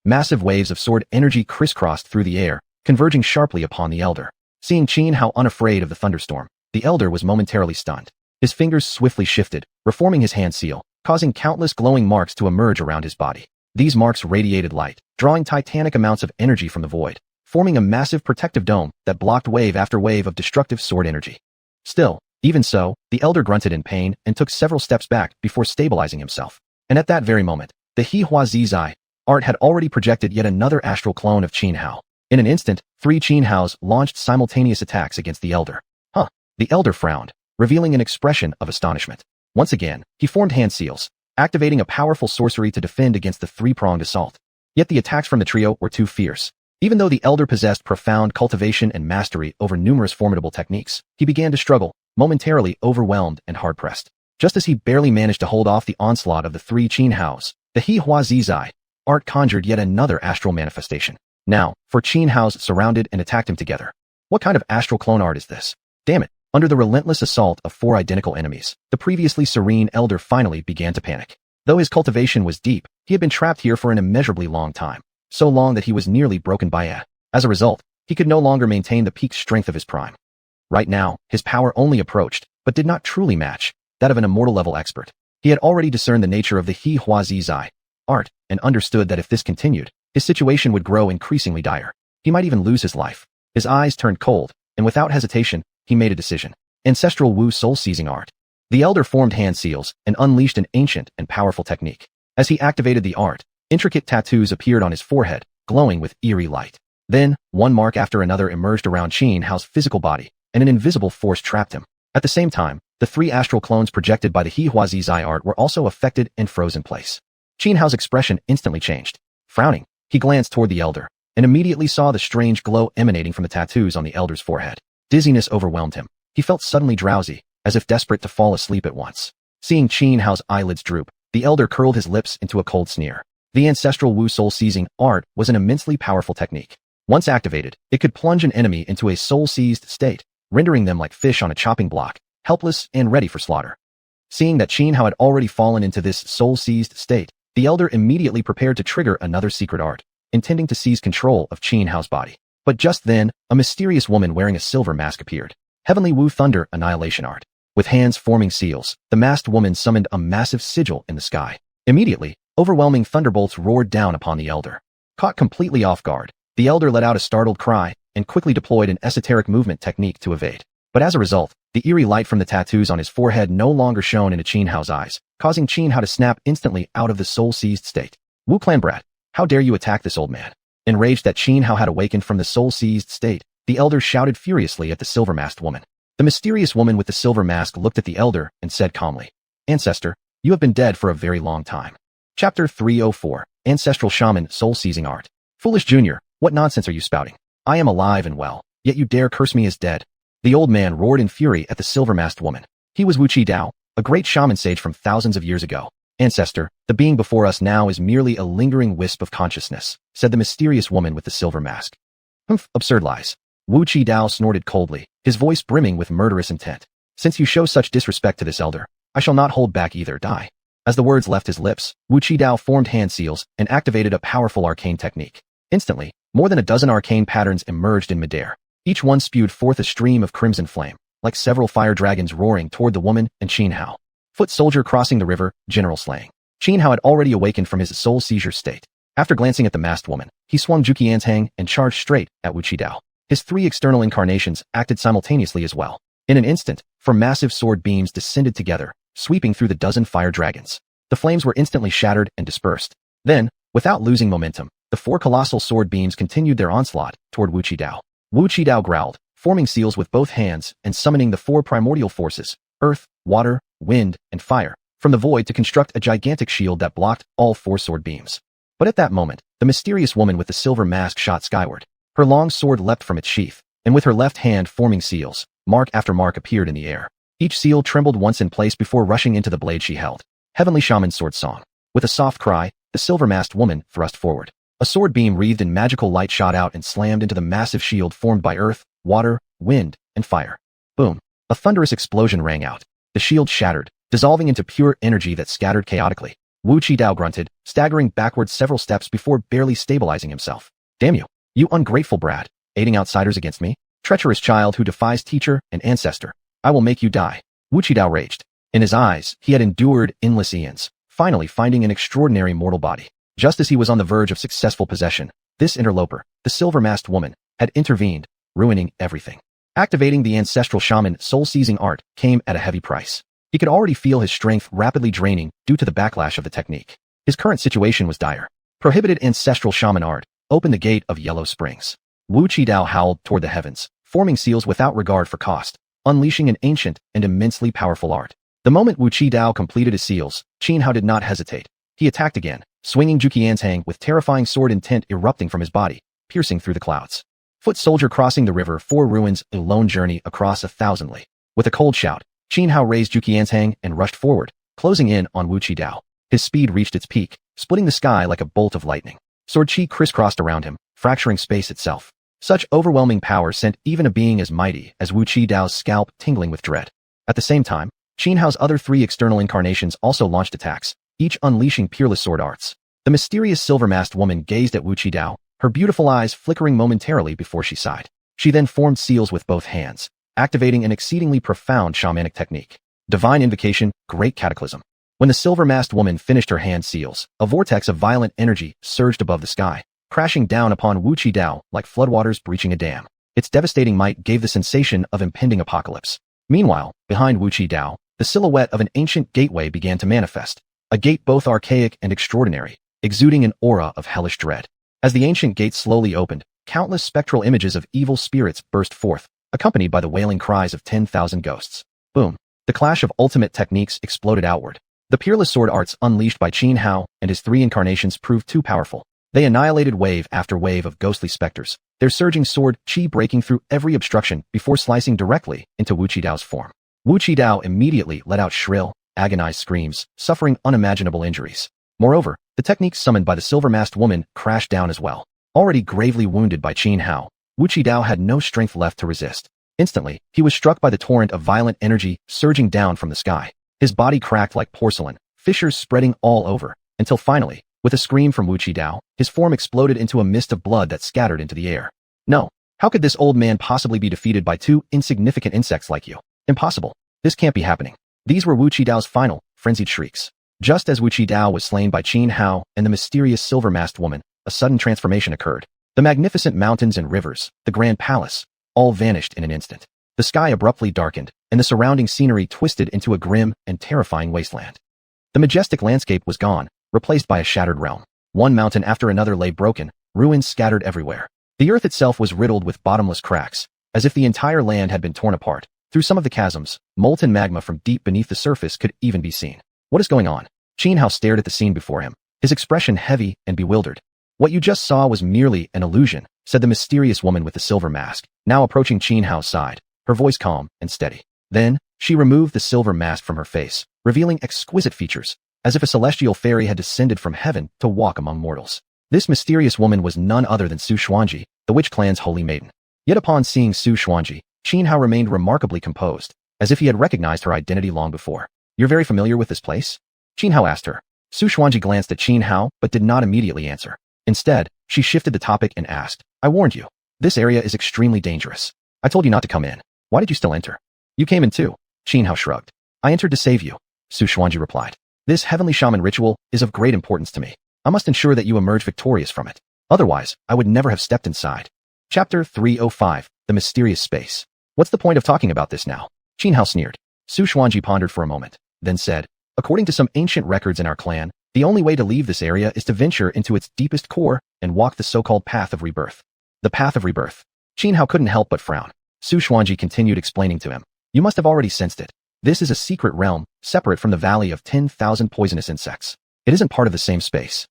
Massive waves of sword energy crisscrossed through the air, converging sharply upon the Elder. Seeing Xianhao unafraid of the thunderstorm, the Elder was momentarily stunned. His fingers swiftly shifted, reforming his hand seal, causing countless glowing marks to emerge around his body. These marks radiated light, drawing titanic amounts of energy from the void, forming a massive protective dome that blocked wave after wave of destructive sword energy. Still, even so, the Elder grunted in pain and took several steps back before stabilizing himself. And at that very moment, the xiuxian art had already projected yet another astral clone of Xianhao. In an instant, 3 Xianhaos launched simultaneous attacks against the Elder. The Elder frowned, revealing an expression of astonishment. Once again, he formed hand seals, activating a powerful sorcery to defend against the 3-pronged assault. Yet the attacks from the trio were too fierce. Even though the Elder possessed profound cultivation and mastery over numerous formidable techniques, he began to struggle, momentarily overwhelmed and hard-pressed. Just as he barely managed to hold off the onslaught of the 3 Xianhaos, the xiuxian art conjured yet another astral manifestation. Now, 4 Xianhaos surrounded and attacked him together. What kind of astral clone art is this? Damn it. Under the relentless assault of 4 identical enemies, the previously serene Elder finally began to panic. Though his cultivation was deep, he had been trapped here for an immeasurably long time. So long that he was nearly broken by it. As a result, he could no longer maintain the peak strength of his prime. Right now, his power only approached, but did not truly match, that of an immortal-level expert. He had already discerned the nature of the xiuxian art, and understood that if this continued, his situation would grow increasingly dire. He might even lose his life. His eyes turned cold, and without hesitation, he made a decision. Ancestral Wu soul-seizing art. The Elder formed hand seals and unleashed an ancient and powerful technique. As he activated the art, intricate tattoos appeared on his forehead, glowing with eerie light. Then, one mark after another emerged around Xianhao's physical body, and an invisible force trapped him. At the same time, the 3 astral clones projected by the xiuxian art were also affected and froze in place. Xianhao's expression instantly changed. Frowning, he glanced toward the Elder, and immediately saw the strange glow emanating from the tattoos on the Elder's forehead. Dizziness overwhelmed him. He felt suddenly drowsy, as if desperate to fall asleep at once. Seeing Xianhao's eyelids droop, the Elder curled his lips into a cold sneer. The ancestral Wu soul-seizing art was an immensely powerful technique. Once activated, it could plunge an enemy into a soul-seized state, rendering them like fish on a chopping block, helpless and ready for slaughter. Seeing that Xianhao had already fallen into this soul-seized state, the Elder immediately prepared to trigger another secret art, intending to seize control of Xianhao's body. But just then, a mysterious woman wearing a silver mask appeared. Heavenly Wu Thunder Annihilation Art. With hands forming seals, the masked woman summoned a massive sigil in the sky. Immediately, overwhelming thunderbolts roared down upon the Elder. Caught completely off guard, the Elder let out a startled cry and quickly deployed an esoteric movement technique to evade. But as a result, the eerie light from the tattoos on his forehead no longer shone into Xianhao's eyes, causing Xianhao to snap instantly out of the soul-seized state. Wu Clan brat, how dare you attack this old man? Enraged that Xianhao had awakened from the soul-seized state, the Elder shouted furiously at the silver-masked woman. The mysterious woman with the silver mask looked at the Elder and said calmly, "Ancestor, you have been dead for a very long time." Chapter 304, Ancestral Shaman Soul-Seizing Art. Foolish Junior, what nonsense are you spouting? I am alive and well, yet you dare curse me as dead. The old man roared in fury at the silver-masked woman. He was Wu Chi Dao, a great shaman sage from thousands of years ago. Ancestor, the being before us now is merely a lingering wisp of consciousness, said the mysterious woman with the silver mask. Absurd lies. Wu Qidao snorted coldly, his voice brimming with murderous intent. Since you show such disrespect to this elder, I shall not hold back either. Die. As the words left his lips, Wu Qidao formed hand seals and activated a powerful arcane technique. Instantly, more than a dozen arcane patterns emerged in midair. Each one spewed forth a stream of crimson flame, like several fire dragons roaring toward the woman and Xianhao. Foot soldier crossing the river, general slaying. Xianhao had already awakened from his soul seizure state. After glancing at the masked woman, he swung Xiuxian's and charged straight at Wu Qidao. His three external incarnations acted simultaneously as well. In an instant, four massive sword beams descended together, sweeping through the dozen fire dragons. The flames were instantly shattered and dispersed. Then, without losing momentum, the four colossal sword beams continued their onslaught toward Wu Qidao. Wu Qidao growled, forming seals with both hands and summoning the four primordial forces, earth, water, wind, and fire, from the void to construct a gigantic shield that blocked all four sword beams. But at that moment, the mysterious woman with the silver mask shot skyward. Her long sword leapt from its sheath, and with her left hand forming seals, mark after mark appeared in the air. Each seal trembled once in place before rushing into the blade she held. Heavenly Shaman Sword Song. With a soft cry, the silver-masked woman thrust forward. A sword beam wreathed in magical light shot out and slammed into the massive shield formed by earth, water, wind, and fire. Boom. A thunderous explosion rang out. The shield shattered, dissolving into pure energy that scattered chaotically. Wu Qidao grunted, staggering backward several steps before barely stabilizing himself. Damn you! You ungrateful brat, aiding outsiders against me? Treacherous child who defies teacher and ancestor. I will make you die. Wu Qidao raged. In his eyes, he had endured endless eons, finally finding an extraordinary mortal body. Just as he was on the verge of successful possession, this interloper, the silver-masked woman, had intervened, ruining everything. Activating the ancestral shaman soul-seizing art came at a heavy price. He could already feel his strength rapidly draining due to the backlash of the technique. His current situation was dire. Prohibited ancestral shaman art opened the gate of Yellow Springs. Wu Qidao howled toward the heavens, forming seals without regard for cost, unleashing an ancient and immensely powerful art. The moment Wu Qidao completed his seals, Xianhao did not hesitate. He attacked again, swinging Xiuxian's with terrifying sword intent erupting from his body, piercing through the clouds. Foot soldier crossing the river four ruins, a lone journey across 1,000 li. With a cold shout, Xianhao raised Xiuxian's and rushed forward, closing in on Wu Qidao. His speed reached its peak, splitting the sky like a bolt of lightning. Sword chi crisscrossed around him, fracturing space itself. Such overwhelming power sent even a being as mighty as Wu Qidao's scalp tingling with dread. At the same time, Xianhao's other three external incarnations also launched attacks, each unleashing peerless sword arts. The mysterious silver-masked woman gazed at Wu Qidao, her beautiful eyes flickering momentarily before she sighed. She then formed seals with both hands, activating an exceedingly profound shamanic technique. Divine Invocation, Great Cataclysm. When the silver-masked woman finished her hand seals, a vortex of violent energy surged above the sky, crashing down upon Wu Qidao like floodwaters breaching a dam. Its devastating might gave the sensation of impending apocalypse. Meanwhile, behind Wu Qidao, the silhouette of an ancient gateway began to manifest, a gate both archaic and extraordinary, exuding an aura of hellish dread. As the ancient gate slowly opened, countless spectral images of evil spirits burst forth, accompanied by the wailing cries of 10,000 ghosts. Boom! The clash of ultimate techniques exploded outward. The peerless sword arts unleashed by Xianhao and his three incarnations proved too powerful. They annihilated wave after wave of ghostly specters, their surging sword chi breaking through every obstruction before slicing directly into Wu Qidao's form. Wu Qidao immediately let out shrill, agonized screams, suffering unimaginable injuries. Moreover, the techniques summoned by the silver-masked woman crashed down as well. Already gravely wounded by Xianhao, Wu Qidao had no strength left to resist. Instantly, he was struck by the torrent of violent energy surging down from the sky. His body cracked like porcelain, fissures spreading all over, until finally, with a scream from Wu Qidao, his form exploded into a mist of blood that scattered into the air. No, how could this old man possibly be defeated by two insignificant insects like you? Impossible. This can't be happening. These were Wu Qidao's final, frenzied shrieks. Just as Wu Qidao was slain by Xianhao and the mysterious silver-masked woman, a sudden transformation occurred. The magnificent mountains and rivers, the grand palace, all vanished in an instant. The sky abruptly darkened, and the surrounding scenery twisted into a grim and terrifying wasteland. The majestic landscape was gone, replaced by a shattered realm. One mountain after another lay broken, ruins scattered everywhere. The earth itself was riddled with bottomless cracks, as if the entire land had been torn apart. Through some of the chasms, molten magma from deep beneath the surface could even be seen. What is going on? Xianhao stared at the scene before him, his expression heavy and bewildered. What you just saw was merely an illusion, said the mysterious woman with the silver mask, now approaching Xianhao's side, her voice calm and steady. Then, she removed the silver mask from her face, revealing exquisite features, as if a celestial fairy had descended from heaven to walk among mortals. This mysterious woman was none other than Xuanhuan, the witch clan's holy maiden. Yet upon seeing Xuanhuan, Xianxia remained remarkably composed, as if he had recognized her identity long before. You're very familiar with this place? Xianxia asked her. Xuanhuan glanced at Xianxia but did not immediately answer. Instead, she shifted the topic and asked, I warned you. This area is extremely dangerous. I told you not to come in. Why did you still enter? You came in too. Xianxia shrugged. I entered to save you. Xuanhuan replied. This heavenly shaman ritual is of great importance to me. I must ensure that you emerge victorious from it. Otherwise, I would never have stepped inside. Chapter 305, The Mysterious Space. What's the point of talking about this now? Xianxia sneered. Xuanhuan pondered for a moment, then said, According to some ancient records in our clan, the only way to leave this area is to venture into its deepest core and walk the so-called path of rebirth. The path of rebirth. Xianxia couldn't help but frown. Xuanhuan continued explaining to him. You must have already sensed it. This is a secret realm, separate from the Valley of 10,000 Poisonous Insects. It isn't part of the same space.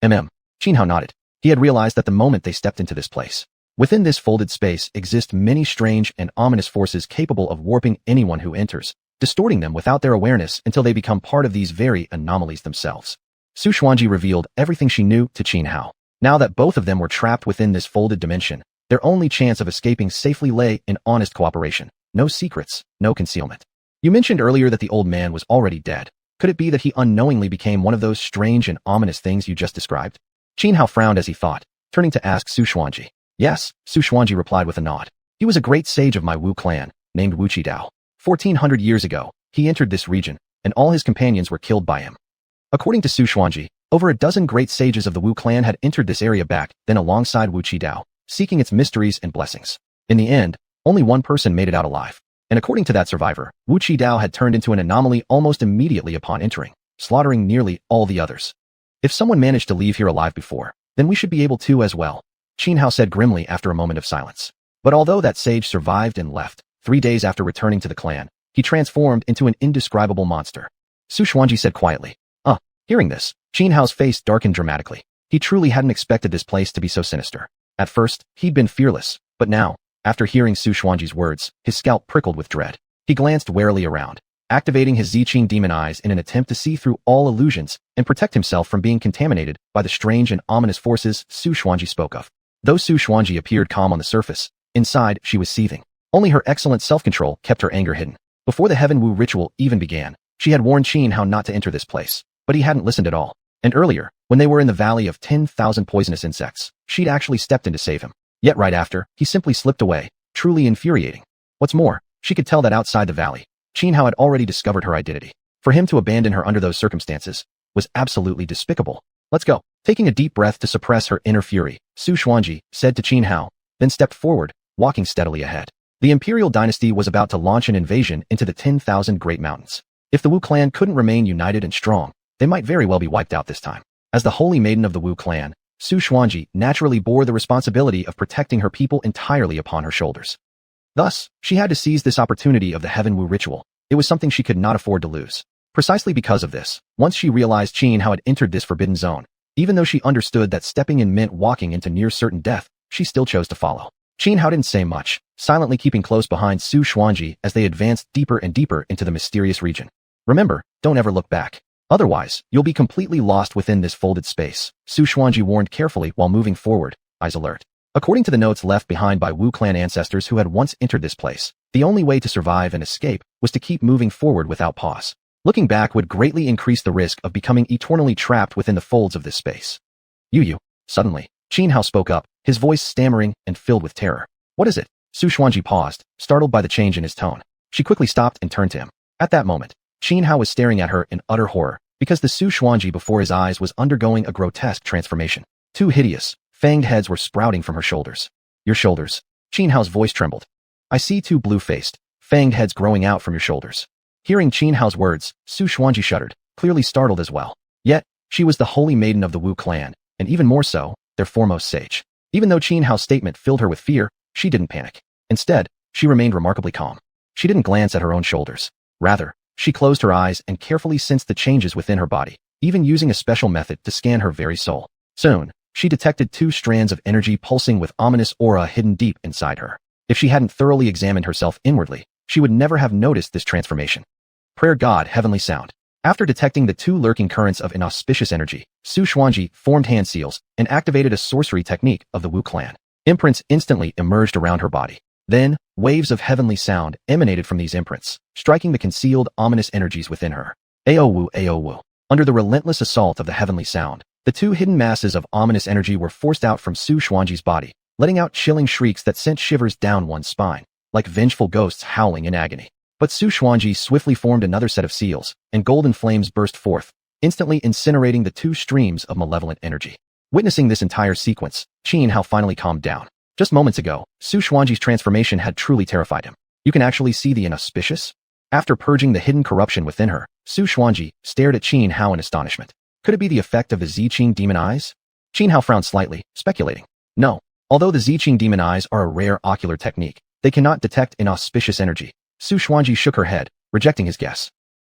Xianxia nodded. He had realized that the moment they stepped into this place. Within this folded space exist many strange and ominous forces capable of warping anyone who enters, distorting them without their awareness until they become part of these very anomalies themselves. Xuanhuan revealed everything she knew to Xianxia. Now that both of them were trapped within this folded dimension, their only chance of escaping safely lay in honest cooperation. No secrets, no concealment. You mentioned earlier that the old man was already dead. Could it be that he unknowingly became one of those strange and ominous things you just described? Xianxia frowned as he thought, turning to ask Xuanhuan. Yes, Xuanhuan replied with a nod. He was a great sage of my Wu clan, named Wu Qidao. 1400 years ago, he entered this region, and all his companions were killed by him. According to Xuanhuan, over a dozen great sages of the Wu clan had entered this area back then alongside Wu Qidao, seeking its mysteries and blessings. In the end, only one person made it out alive. And according to that survivor, Wu Qidao had turned into an anomaly almost immediately upon entering, slaughtering nearly all the others. If someone managed to leave here alive before, then we should be able to as well, Xianxia said grimly after a moment of silence. But although that sage survived and left, 3 days after returning to the clan, he transformed into an indescribable monster. Xuanhuan said quietly. Hearing this, Xianxia's face darkened dramatically. He truly hadn't expected this place to be so sinister. At first, he'd been fearless, but now, after hearing Xuanhuan's words, his scalp prickled with dread. He glanced warily around, activating his xiuxian demon eyes in an attempt to see through all illusions and protect himself from being contaminated by the strange and ominous forces Xuanhuan spoke of. Though Xuanhuan appeared calm on the surface, inside she was seething. Only her excellent self-control kept her anger hidden. Before the Heaven Wu ritual even began, she had warned Xianxia not to enter this place, but he hadn't listened at all. And earlier, when they were in the Valley of 10,000 Poisonous Insects, she'd actually stepped in to save him. Yet right after, he simply slipped away, truly infuriating. What's more, she could tell that outside the valley, Xianxia had already discovered her identity. For him to abandon her under those circumstances was absolutely despicable. Let's go. Taking a deep breath to suppress her inner fury, Xuanhuan said to Xianxia, then stepped forward, walking steadily ahead. The imperial dynasty was about to launch an invasion into the 10,000 Great Mountains. If the Wu clan couldn't remain united and strong, they might very well be wiped out this time. As the holy maiden of the Wu clan, Xuanhuan naturally bore the responsibility of protecting her people entirely upon her shoulders. Thus, she had to seize this opportunity of the Heaven Wu ritual. It was something she could not afford to lose. Precisely because of this, once she realized Xianxia had entered this forbidden zone, even though she understood that stepping in meant walking into near certain death, she still chose to follow. Xianxia didn't say much, silently keeping close behind Xuanhuan as they advanced deeper and deeper into the mysterious region. Remember, don't ever look back. Otherwise, you'll be completely lost within this folded space, Xuanhuan warned carefully while moving forward, eyes alert. According to the notes left behind by Wu clan ancestors who had once entered this place, the only way to survive and escape was to keep moving forward without pause. Looking back would greatly increase the risk of becoming eternally trapped within the folds of this space. You. Suddenly, Xianxia spoke up, his voice stammering and filled with terror. What is it? Xuanhuan paused, startled by the change in his tone. She quickly stopped and turned to him. At that moment, Xianxia was staring at her in utter horror, because the Xuanhuan before his eyes was undergoing a grotesque transformation. Two hideous, fanged heads were sprouting from her shoulders. Your shoulders. Xianxia's voice trembled. I see two blue-faced, fanged heads growing out from your shoulders. Hearing Xianxia's words, Xuanhuan shuddered, clearly startled as well. Yet, she was the holy maiden of the Wu clan, and even more so, their foremost sage. Even though Xianxia's statement filled her with fear, she didn't panic. Instead, she remained remarkably calm. She didn't glance at her own shoulders. Rather, she closed her eyes and carefully sensed the changes within her body, even using a special method to scan her very soul. Soon, she detected two strands of energy pulsing with ominous aura hidden deep inside her. If she hadn't thoroughly examined herself inwardly, she would never have noticed this transformation. Prayer God Heavenly Sound. After detecting the two lurking currents of inauspicious energy, Xuanhuan formed hand seals and activated a sorcery technique of the Wu clan. Imprints instantly emerged around her body. Then, waves of heavenly sound emanated from these imprints, striking the concealed, ominous energies within her. Aowu, Aowu. Under the relentless assault of the heavenly sound, the two hidden masses of ominous energy were forced out from Xuanhuan's body, letting out chilling shrieks that sent shivers down one's spine, like vengeful ghosts howling in agony. But Xuanhuan swiftly formed another set of seals, and golden flames burst forth, instantly incinerating the two streams of malevolent energy. Witnessing this entire sequence, Xianhao finally calmed down. Just moments ago, Xuanhuan's transformation had truly terrified him. You can actually see the inauspicious? After purging the hidden corruption within her, Xuanhuan stared at Xianhao in astonishment. Could it be the effect of the Xiqing demon eyes? Xianhao frowned slightly, speculating. No. Although the Xiqing demon eyes are a rare ocular technique, they cannot detect inauspicious energy. Xuanhuan shook her head, rejecting his guess.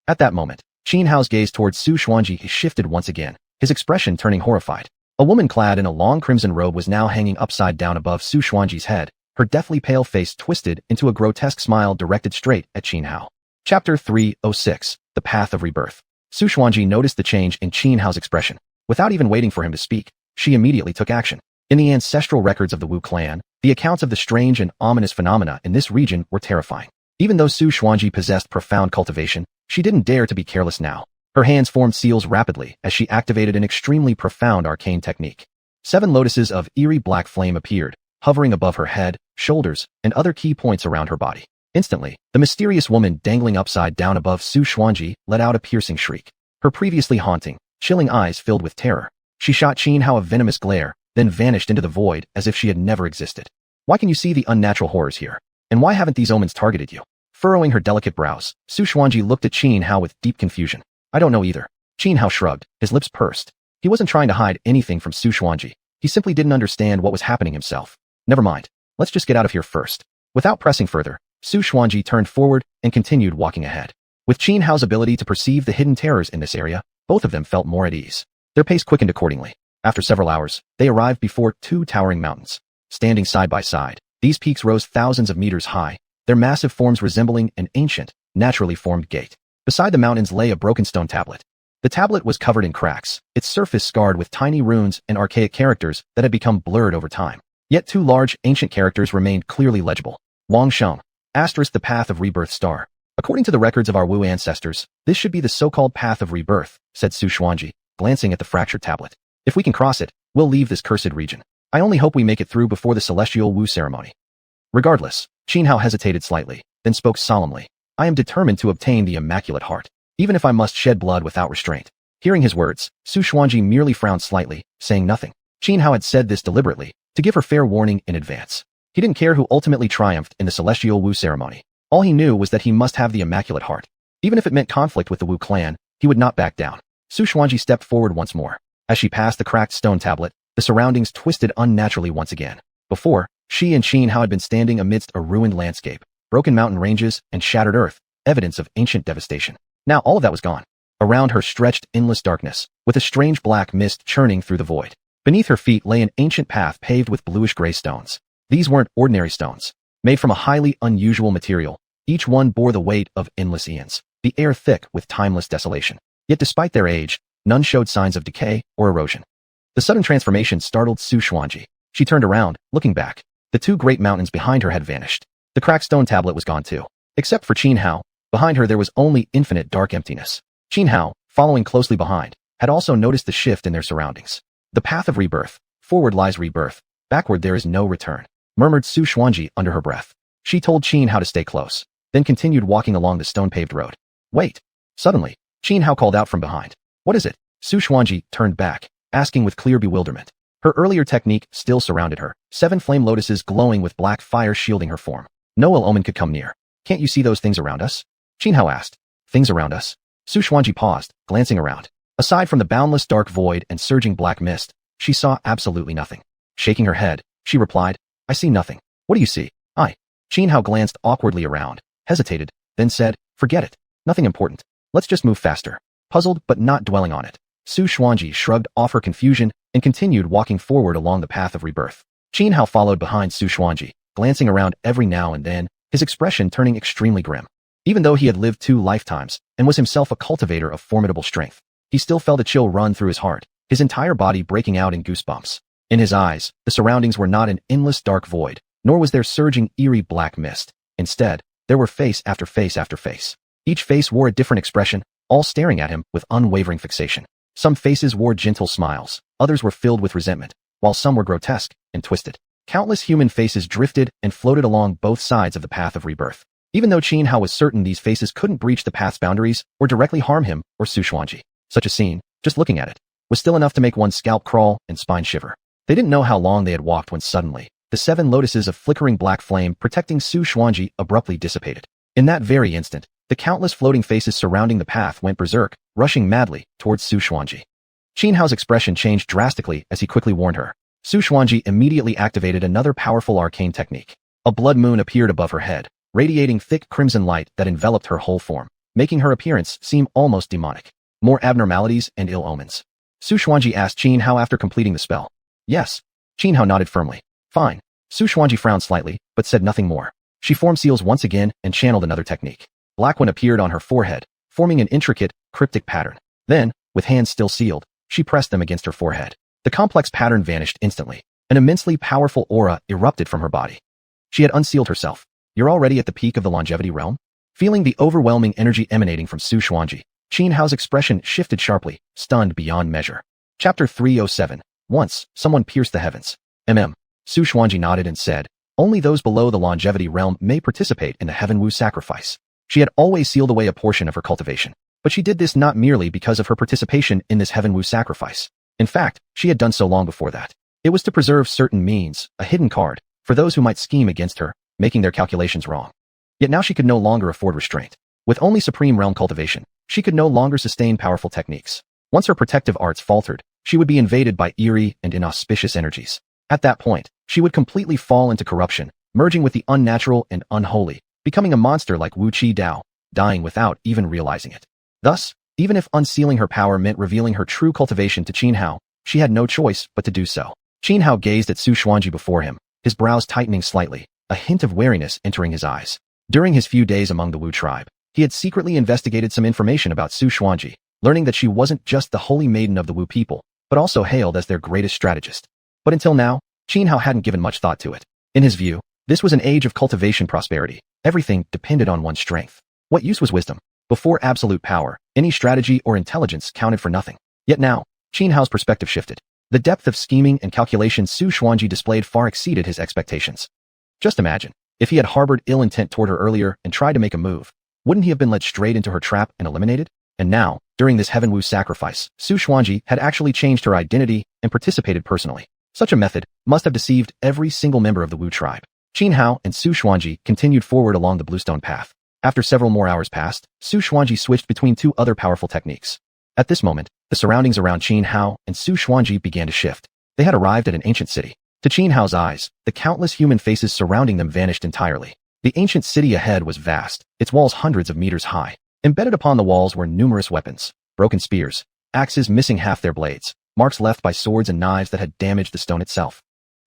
At that moment, Xianhao's gaze towards Xuanhuan shifted once again, his expression turning horrified. A woman clad in a long crimson robe was now hanging upside down above Xuanhuan's head, her deathly pale face twisted into a grotesque smile directed straight at Xianhao. Chapter 306, The Path of Rebirth. Xuanhuan noticed the change in Xianhao's expression. Without even waiting for him to speak, she immediately took action. In the ancestral records of the Wu clan, the accounts of the strange and ominous phenomena in this region were terrifying. Even though Xuanhuan possessed profound cultivation, she didn't dare to be careless now. Her hands formed seals rapidly as she activated an extremely profound arcane technique. 7 lotuses of eerie black flame appeared, hovering above her head, shoulders, and other key points around her body. Instantly, the mysterious woman dangling upside down above Xuanhuan let out a piercing shriek. Her previously haunting, chilling eyes filled with terror. She shot Xianhao a venomous glare, then vanished into the void as if she had never existed. Why can you see the unnatural horrors here? And why haven't these omens targeted you? Furrowing her delicate brows, Xuanhuan looked at Xianhao with deep confusion. I don't know either. Xianhao shrugged, his lips pursed. He wasn't trying to hide anything from Xuanhuan. He simply didn't understand what was happening himself. Never mind. Let's just get out of here first. Without pressing further, Xuanhuan turned forward and continued walking ahead. With Xianhao's ability to perceive the hidden terrors in this area, both of them felt more at ease. Their pace quickened accordingly. After several hours, they arrived before 2 towering mountains. Standing side by side, these peaks rose thousands of meters high, their massive forms resembling an ancient, naturally formed gate. Beside the mountains lay a broken stone tablet. The tablet was covered in cracks, its surface scarred with tiny runes and archaic characters that had become blurred over time. Yet 2 large, ancient characters remained clearly legible. Wang Sheng, * the Path of Rebirth Star. According to the records of our Wu ancestors, this should be the so-called Path of Rebirth, said Xuanhuan, glancing at the fractured tablet. If we can cross it, we'll leave this cursed region. I only hope we make it through before the celestial Wu ceremony. Regardless, Xianhao hesitated slightly, then spoke solemnly. I am determined to obtain the Immaculate Heart, even if I must shed blood without restraint. Hearing his words, Xuanhuan merely frowned slightly, saying nothing. Xianhao had said this deliberately, to give her fair warning in advance. He didn't care who ultimately triumphed in the celestial Wu ceremony. All he knew was that he must have the Immaculate Heart. Even if it meant conflict with the Wu clan, he would not back down. Xuanhuan stepped forward once more. As she passed the cracked stone tablet, the surroundings twisted unnaturally once again. Before, she and Xianhao had been standing amidst a ruined landscape, broken mountain ranges, and shattered earth, evidence of ancient devastation. Now all of that was gone. Around her stretched endless darkness, with a strange black mist churning through the void. Beneath her feet lay an ancient path paved with bluish-gray stones. These weren't ordinary stones. Made from a highly unusual material, each one bore the weight of endless eons, the air thick with timeless desolation. Yet despite their age, none showed signs of decay or erosion. The sudden transformation startled Xuanhuan. She turned around, looking back. The 2 great mountains behind her had vanished. The cracked stone tablet was gone too. Except for Xianhao, behind her there was only infinite dark emptiness. Xianhao, following closely behind, had also noticed the shift in their surroundings. The path of rebirth. Forward lies rebirth. Backward there is no return, murmured Xuanhuan under her breath. She told Xianhao to stay close, then continued walking along the stone-paved road. Wait. Suddenly, Xianhao called out from behind. What is it? Xuanhuan turned back, asking with clear bewilderment. Her earlier technique still surrounded her, 7 flame lotuses glowing with black fire shielding her form. No ill omen could come near. Can't you see those things around us? Xianhao asked. Things around us? Xuanhuan paused, glancing around. Aside from the boundless dark void and surging black mist, she saw absolutely nothing. Shaking her head, she replied, I see nothing. What do you see? Xianhao glanced awkwardly around, hesitated, then said, forget it. Nothing important. Let's just move faster. Puzzled but not dwelling on it, Xuanhuan shrugged off her confusion and continued walking forward along the path of rebirth. Xianhao followed behind Xuanhuan, glancing around every now and then, his expression turning extremely grim. Even though he had lived 2 lifetimes and was himself a cultivator of formidable strength, he still felt a chill run through his heart, his entire body breaking out in goosebumps. In his eyes, the surroundings were not an endless dark void, nor was there surging eerie black mist. Instead, there were face after face after face. Each face wore a different expression, all staring at him with unwavering fixation. Some faces wore gentle smiles, others were filled with resentment, while some were grotesque and twisted. Countless human faces drifted and floated along both sides of the path of rebirth. Even though Xianhao was certain these faces couldn't breach the path's boundaries or directly harm him or Xuanhuan, such a scene, just looking at it, was still enough to make one's scalp crawl and spine shiver. They didn't know how long they had walked when suddenly, the 7 lotuses of flickering black flame protecting Xuanhuan abruptly dissipated. In that very instant, the countless floating faces surrounding the path went berserk, rushing madly towards Xuanhuan. Xianhao's expression changed drastically as he quickly warned her. Xuanhuan immediately activated another powerful arcane technique. A blood moon appeared above her head, radiating thick crimson light that enveloped her whole form, making her appearance seem almost demonic. More abnormalities and ill omens. Xuanhuan asked Xianhao after completing the spell. Yes. Xianhao nodded firmly. Fine. Xuanhuan frowned slightly, but said nothing more. She formed seals once again and channeled another technique. Black one appeared on her forehead, forming an intricate, cryptic pattern. Then, with hands still sealed, she pressed them against her forehead. The complex pattern vanished instantly. An immensely powerful aura erupted from her body. She had unsealed herself. You're already at the peak of the longevity realm? Feeling the overwhelming energy emanating from Xuanhuan, Xianhao's expression shifted sharply, stunned beyond measure. Chapter 307. Once, someone pierced the heavens. Xuanhuan nodded and said, only those below the longevity realm may participate in the Heaven Wu sacrifice. She had always sealed away a portion of her cultivation, but she did this not merely because of her participation in this Heaven Wu sacrifice. In fact, she had done so long before that. It was to preserve certain means, a hidden card, for those who might scheme against her, making their calculations wrong. Yet now she could no longer afford restraint. With only supreme realm cultivation, she could no longer sustain powerful techniques. Once her protective arts faltered, she would be invaded by eerie and inauspicious energies. At that point, she would completely fall into corruption, merging with the unnatural and unholy, becoming a monster like Wu Qi Dao, dying without even realizing it. Thus, even if unsealing her power meant revealing her true cultivation to Xianhao, she had no choice but to do so. Xianhao gazed at Xuanhuan before him, his brows tightening slightly, a hint of wariness entering his eyes. During his few days among the Wu tribe, he had secretly investigated some information about Xuanhuan, learning that she wasn't just the holy maiden of the Wu people, but also hailed as their greatest strategist. But until now, Xianhao hadn't given much thought to it. In his view, this was an age of cultivation prosperity. Everything depended on one's strength. What use was wisdom? Before absolute power, any strategy or intelligence counted for nothing. Yet now, Xianhao's perspective shifted. The depth of scheming and calculation Xuanhuan displayed far exceeded his expectations. Just imagine, if he had harbored ill intent toward her earlier and tried to make a move, wouldn't he have been led straight into her trap and eliminated? And now, during this Heaven Wu sacrifice, Xuanhuan had actually changed her identity and participated personally. Such a method must have deceived every single member of the Wu tribe. Xianhao and Xuanhuan continued forward along the bluestone path. After several more hours passed, Xuanhuan switched between 2 other powerful techniques. At this moment, the surroundings around Xianhao and Xuanhuan began to shift. They had arrived at an ancient city. To Xianhao's eyes, the countless human faces surrounding them vanished entirely. The ancient city ahead was vast, its walls hundreds of meters high. Embedded upon the walls were numerous weapons, broken spears, axes missing half their blades, marks left by swords and knives that had damaged the stone itself.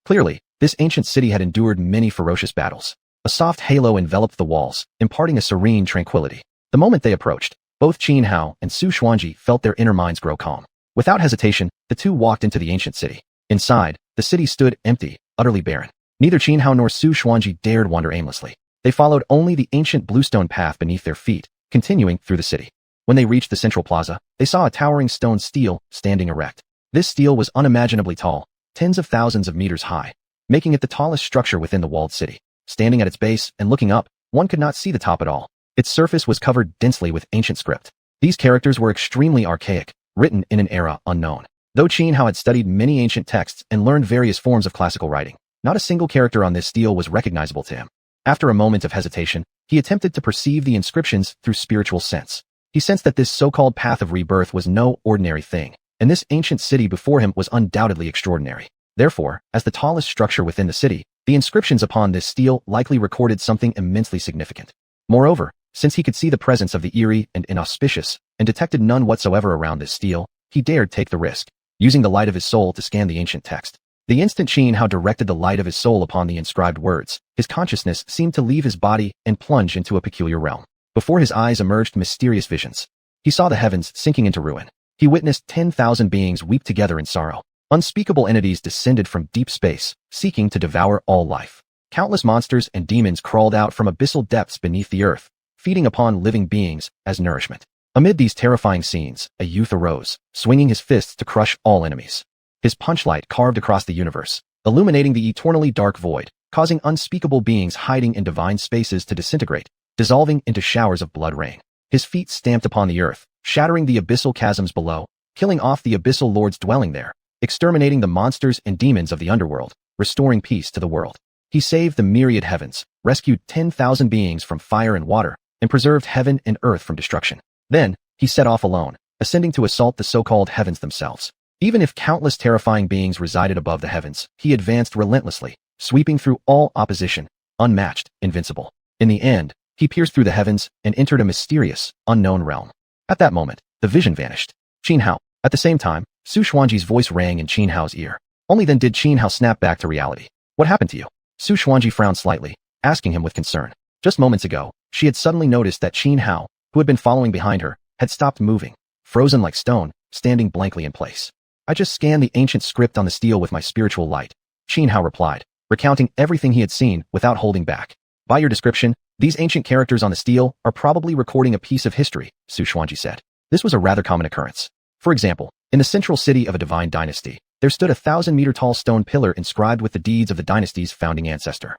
Clearly, this ancient city had endured many ferocious battles. A soft halo enveloped the walls, imparting a serene tranquility. The moment they approached, both Xianhao and Xuanhuan felt their inner minds grow calm. Without hesitation, the two walked into the ancient city. Inside, the city stood empty, utterly barren. Neither Xianhao nor Xuanhuan dared wander aimlessly. They followed only the ancient bluestone path beneath their feet, continuing through the city. When they reached the central plaza, they saw a towering stone stele standing erect. This stele was unimaginably tall, tens of thousands of meters high, making it the tallest structure within the walled city. Standing at its base and looking up, one could not see the top at all. Its surface was covered densely with ancient script. These characters were extremely archaic, written in an era unknown. Though Xianhao had studied many ancient texts and learned various forms of classical writing, not a single character on this stele was recognizable to him. After a moment of hesitation, he attempted to perceive the inscriptions through spiritual sense. He sensed that this so-called path of rebirth was no ordinary thing, and this ancient city before him was undoubtedly extraordinary. Therefore, as the tallest structure within the city, the inscriptions upon this stele likely recorded something immensely significant. Moreover, since he could see the presence of the eerie and inauspicious, and detected none whatsoever around this stele, he dared take the risk, using the light of his soul to scan the ancient text. The instant Xianhao directed the light of his soul upon the inscribed words, his consciousness seemed to leave his body and plunge into a peculiar realm. Before his eyes emerged mysterious visions. He saw the heavens sinking into ruin. He witnessed 10,000 beings weep together in sorrow. Unspeakable entities descended from deep space, seeking to devour all life. Countless monsters and demons crawled out from abyssal depths beneath the earth, feeding upon living beings as nourishment. Amid these terrifying scenes, a youth arose, swinging his fists to crush all enemies. His punchlight carved across the universe, illuminating the eternally dark void, causing unspeakable beings hiding in divine spaces to disintegrate, dissolving into showers of blood rain. His feet stamped upon the earth, shattering the abyssal chasms below, killing off the abyssal lords dwelling there, exterminating the monsters and demons of the underworld, restoring peace to the world. He saved the myriad heavens, rescued 10,000 beings from fire and water, and preserved heaven and earth from destruction. Then, he set off alone, ascending to assault the so-called heavens themselves. Even if countless terrifying beings resided above the heavens, he advanced relentlessly, sweeping through all opposition, unmatched, invincible. In the end, he pierced through the heavens and entered a mysterious, unknown realm. At that moment, the vision vanished. Xianhao. At the same time, Xuanhuanji's voice rang in Qianhao's ear. Only then did Qianhao snap back to reality. What happened to you? Xuanhuanji frowned slightly, asking him with concern. Just moments ago, she had suddenly noticed that Qianhao, who had been following behind her, had stopped moving, frozen like stone, standing blankly in place. I just scanned the ancient script on the steel with my spiritual light, Qianhao replied, recounting everything he had seen without holding back. By your description, these ancient characters on the steel are probably recording a piece of history, Xuanhuanji said. This was a rather common occurrence. For example, in the central city of a divine dynasty, there stood a 1,000-meter-tall stone pillar inscribed with the deeds of the dynasty's founding ancestor.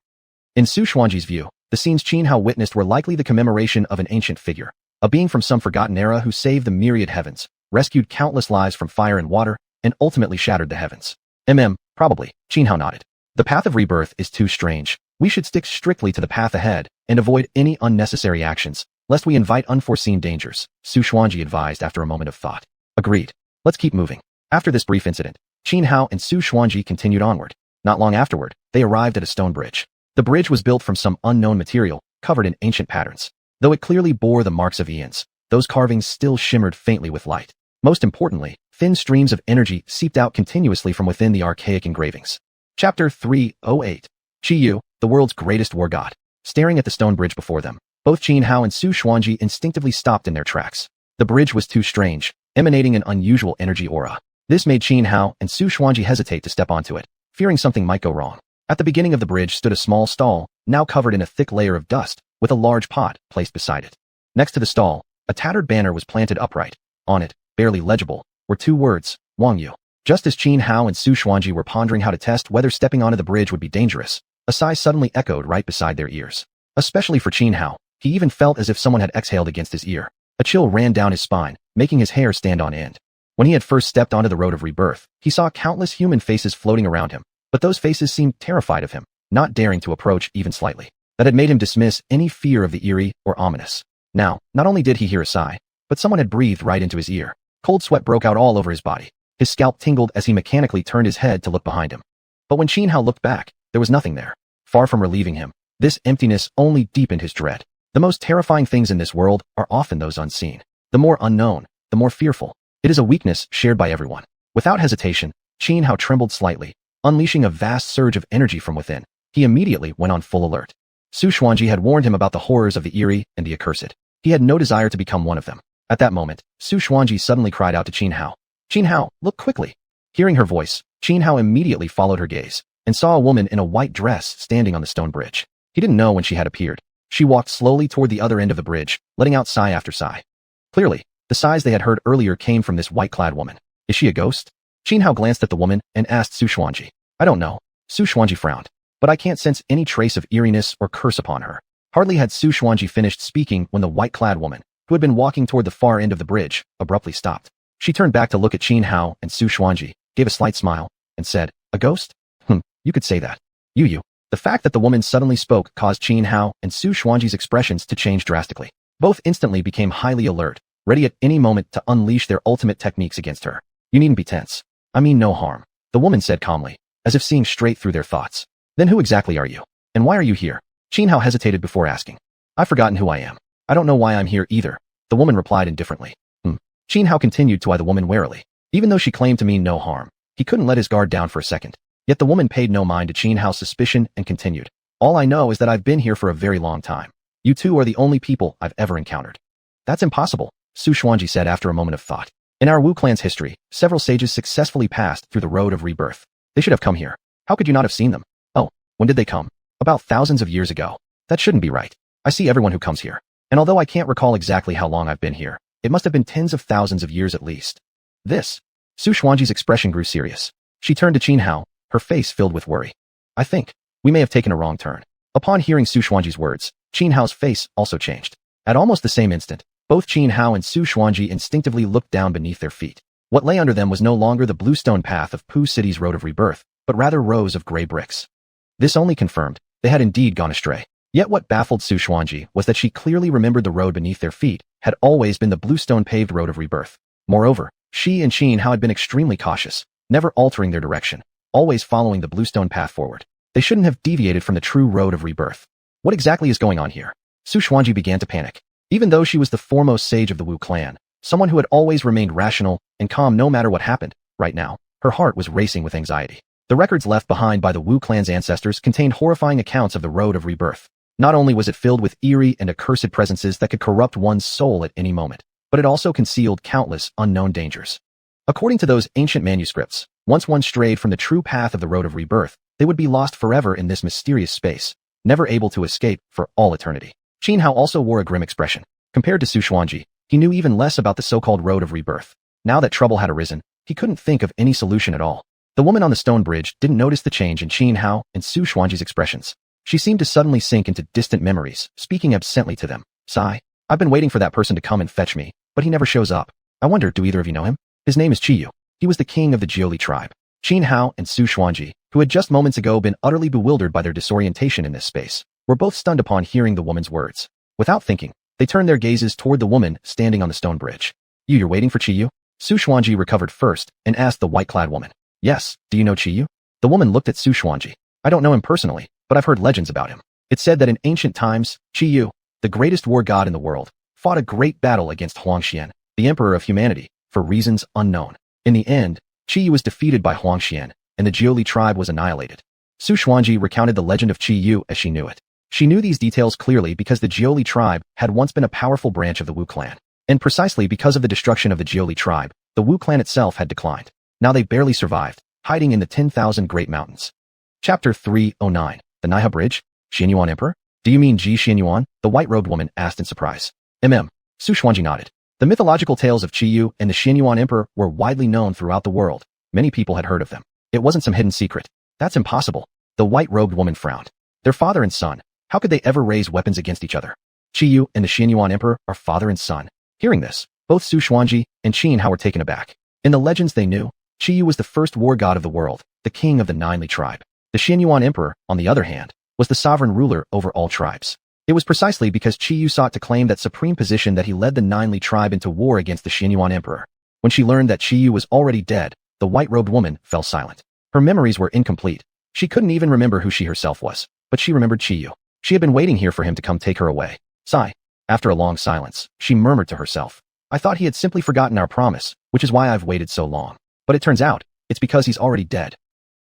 In Xuanhuanji's view, the scenes Qianhao witnessed were likely the commemoration of an ancient figure, a being from some forgotten era who saved the myriad heavens, rescued countless lives from fire and water, and ultimately shattered the heavens. Probably, Qianhao nodded. The path of rebirth is too strange. We should stick strictly to the path ahead and avoid any unnecessary actions, lest we invite unforeseen dangers, Xuanhuanji advised after a moment of thought. Agreed. Let's keep moving. After this brief incident, Qianhao and Xuanhuanji continued onward. Not long afterward, they arrived at a stone bridge. The bridge was built from some unknown material, covered in ancient patterns. Though it clearly bore the marks of eons, those carvings still shimmered faintly with light. Most importantly, thin streams of energy seeped out continuously from within the archaic engravings. Chapter 308. Qiyu, the world's greatest war god. Staring at the stone bridge before them, both Qianhao and Xuanhuanji instinctively stopped in their tracks. The bridge was too strange, emanating an unusual energy aura. This made Qianhao and Xuanhuanji hesitate to step onto it, fearing something might go wrong. At the beginning of the bridge stood a small stall, now covered in a thick layer of dust, with a large pot placed beside it. Next to the stall, a tattered banner was planted upright. On it, barely legible, were two words, Wangyu. Just as Qianhao and Xuanhuanji were pondering how to test whether stepping onto the bridge would be dangerous, a sigh suddenly echoed right beside their ears. Especially for Qianhao, he even felt as if someone had exhaled against his ear. A chill ran down his spine, making his hair stand on end. When he had first stepped onto the road of rebirth, he saw countless human faces floating around him, but those faces seemed terrified of him, not daring to approach even slightly. That had made him dismiss any fear of the eerie or ominous. Now, not only did he hear a sigh, but someone had breathed right into his ear. Cold sweat broke out all over his body. His scalp tingled as he mechanically turned his head to look behind him. But when Qianhao looked back, there was nothing there. Far from relieving him, this emptiness only deepened his dread. The most terrifying things in this world are often those unseen. The more unknown, the more fearful. It is a weakness shared by everyone. Without hesitation, Qianhao trembled slightly, unleashing a vast surge of energy from within. He immediately went on full alert. Xuanhuanji had warned him about the horrors of the eerie and the accursed. He had no desire to become one of them. At that moment, Xuanhuanji suddenly cried out to Qianhao. Qianhao, look quickly. Hearing her voice, Qianhao immediately followed her gaze, and saw a woman in a white dress standing on the stone bridge. He didn't know when she had appeared. She walked slowly toward the other end of the bridge, letting out sigh after sigh. Clearly, the sighs they had heard earlier came from this white-clad woman. Is she a ghost? Qianhao glanced at the woman and asked Xuanhuanji. I don't know. Xuanhuanji frowned. But I can't sense any trace of eeriness or curse upon her. Hardly had Xuanhuanji finished speaking when the white-clad woman, who had been walking toward the far end of the bridge, abruptly stopped. She turned back to look at Qianhao and Xuanhuanji, gave a slight smile, and said, a ghost? You could say that. You. The fact that the woman suddenly spoke caused Qianhao and Xuanhuanji's expressions to change drastically. Both instantly became highly alert, ready at any moment to unleash their ultimate techniques against her. You needn't be tense. I mean no harm, the woman said calmly, as if seeing straight through their thoughts. Then who exactly are you? And why are you here? Qianhao hesitated before asking. I've forgotten who I am. I don't know why I'm here either, the woman replied indifferently. Qianhao continued to eye the woman warily. Even though she claimed to mean no harm, he couldn't let his guard down for a second. Yet the woman paid no mind to Qianhao's suspicion and continued. All I know is that I've been here for a very long time. You two are the only people I've ever encountered. That's impossible, Xuanhuanji said after a moment of thought. In our Wu clan's history, several sages successfully passed through the road of rebirth. They should have come here. How could you not have seen them? Oh, when did they come? About thousands of years ago. That shouldn't be right. I see everyone who comes here. And although I can't recall exactly how long I've been here, it must have been tens of thousands of years at least. Xuanhuan's expression grew serious. She turned to Xianxia, her face filled with worry. I think we may have taken a wrong turn. Upon hearing Xuanhuan's words, Xianxia's face also changed. At almost the same instant, both Xianxia and Xuanhuan instinctively looked down beneath their feet. What lay under them was no longer the bluestone path of Pu City's road of rebirth, but rather rows of gray bricks. This only confirmed they had indeed gone astray. Yet what baffled Xuanhuan was that she clearly remembered the road beneath their feet had always been the bluestone paved road of rebirth. Moreover, she and Xianxia had been extremely cautious, never altering their direction, always following the bluestone path forward. They shouldn't have deviated from the true road of rebirth. What exactly is going on here? Xuanhuan began to panic. Even though she was the foremost sage of the Wu clan, someone who had always remained rational and calm no matter what happened, right now, her heart was racing with anxiety. The records left behind by the Wu clan's ancestors contained horrifying accounts of the road of rebirth. Not only was it filled with eerie and accursed presences that could corrupt one's soul at any moment, but it also concealed countless unknown dangers. According to those ancient manuscripts, once one strayed from the true path of the road of rebirth, they would be lost forever in this mysterious space, never able to escape for all eternity. Xianxia also wore a grim expression. Compared to Xuanhuan, he knew even less about the so-called road of rebirth. Now that trouble had arisen, he couldn't think of any solution at all. The woman on the stone bridge didn't notice the change in Xianxia and Xuanhuan's expressions. She seemed to suddenly sink into distant memories, speaking absently to them. Sigh. I've been waiting for that person to come and fetch me, but he never shows up. I wonder, do either of you know him? His name is Qiyu. He was the king of the Jiuli tribe. Xianxia and Xuanhuan, who had just moments ago been utterly bewildered by their disorientation in this space, were both stunned upon hearing the woman's words. Without thinking, they turned their gazes toward the woman standing on the stone bridge. You're waiting for Qiyu? Xuanhuan recovered first and asked the white-clad woman. Yes, do you know Qiyu? The woman looked at Xuanhuan. I don't know him personally, but I've heard legends about him. It's said that in ancient times, Qiyu, the greatest war god in the world, fought a great battle against xiuxian, the emperor of humanity, for reasons unknown. In the end, Qiyu was defeated by xiuxian, and the Jiuli tribe was annihilated. Xuanhuan recounted the legend of Qiyu as she knew it. She knew these details clearly because the Jiuli tribe had once been a powerful branch of the Wu clan. And precisely because of the destruction of the Jiuli tribe, the Wu clan itself had declined. Now they barely survived, hiding in the 10,000 Great Mountains. Chapter 309. The Naiha Bridge? Xuanhuan Emperor? Do you mean Xianxia? The white-robed woman asked in surprise. Xuanhuan nodded. The mythological tales of Qiyu and the Xuanhuan Emperor were widely known throughout the world. Many people had heard of them. It wasn't some hidden secret. That's impossible. The white-robed woman frowned. Their father and son. How could they ever raise weapons against each other? Qiyu and the Xuanhuan Emperor are father and son. Hearing this, both Xuanhuan and Xianxia were taken aback. In the legends they knew, Qiyu was the first war god of the world, the king of the Ninely tribe. The Xuanhuan Emperor, on the other hand, was the sovereign ruler over all tribes. It was precisely because Qiyu sought to claim that supreme position that he led the Ninely tribe into war against the Xuanhuan Emperor. When she learned that Qiyu was already dead, the white-robed woman fell silent. Her memories were incomplete. She couldn't even remember who she herself was, but she remembered Qiyu. She had been waiting here for him to come take her away. Sigh. After a long silence, she murmured to herself. I thought he had simply forgotten our promise, which is why I've waited so long. But it turns out, it's because he's already dead.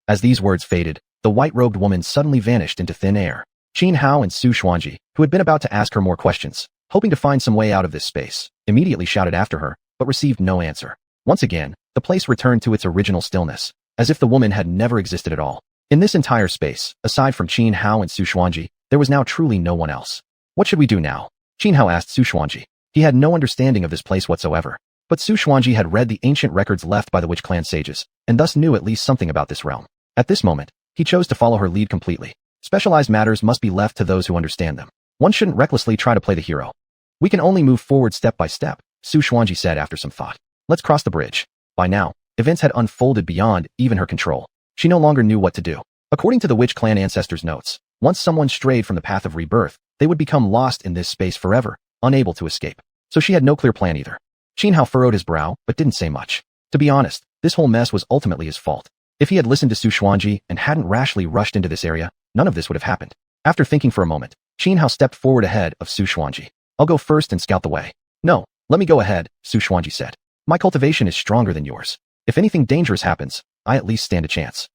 As these words faded, the white-robed woman suddenly vanished into thin air. Xianxia and Xuanhuan, who had been about to ask her more questions, hoping to find some way out of this space, immediately shouted after her, but received no answer. Once again, the place returned to its original stillness, as if the woman had never existed at all. In this entire space, aside from Xianxia and Xuanhuan, there was now truly no one else. What should we do now? Xianxia asked Xuanhuan. He had no understanding of this place whatsoever. But Xuanhuan had read the ancient records left by the Witch Clan sages, and thus knew at least something about this realm. At this moment, he chose to follow her lead completely. Specialized matters must be left to those who understand them. One shouldn't recklessly try to play the hero. We can only move forward step by step, Xuanhuan said after some thought. Let's cross the bridge. By now, events had unfolded beyond even her control. She no longer knew what to do. According to the Witch Clan ancestors' notes, once someone strayed from the path of rebirth, they would become lost in this space forever, unable to escape. So she had no clear plan either. Xianxia furrowed his brow, but didn't say much. To be honest, this whole mess was ultimately his fault. If he had listened to Xuanhuan and hadn't rashly rushed into this area, none of this would have happened. After thinking for a moment, Xianxia stepped forward ahead of Xuanhuan. I'll go first and scout the way. No, let me go ahead, Xuanhuan said. My cultivation is stronger than yours. If anything dangerous happens, I at least stand a chance.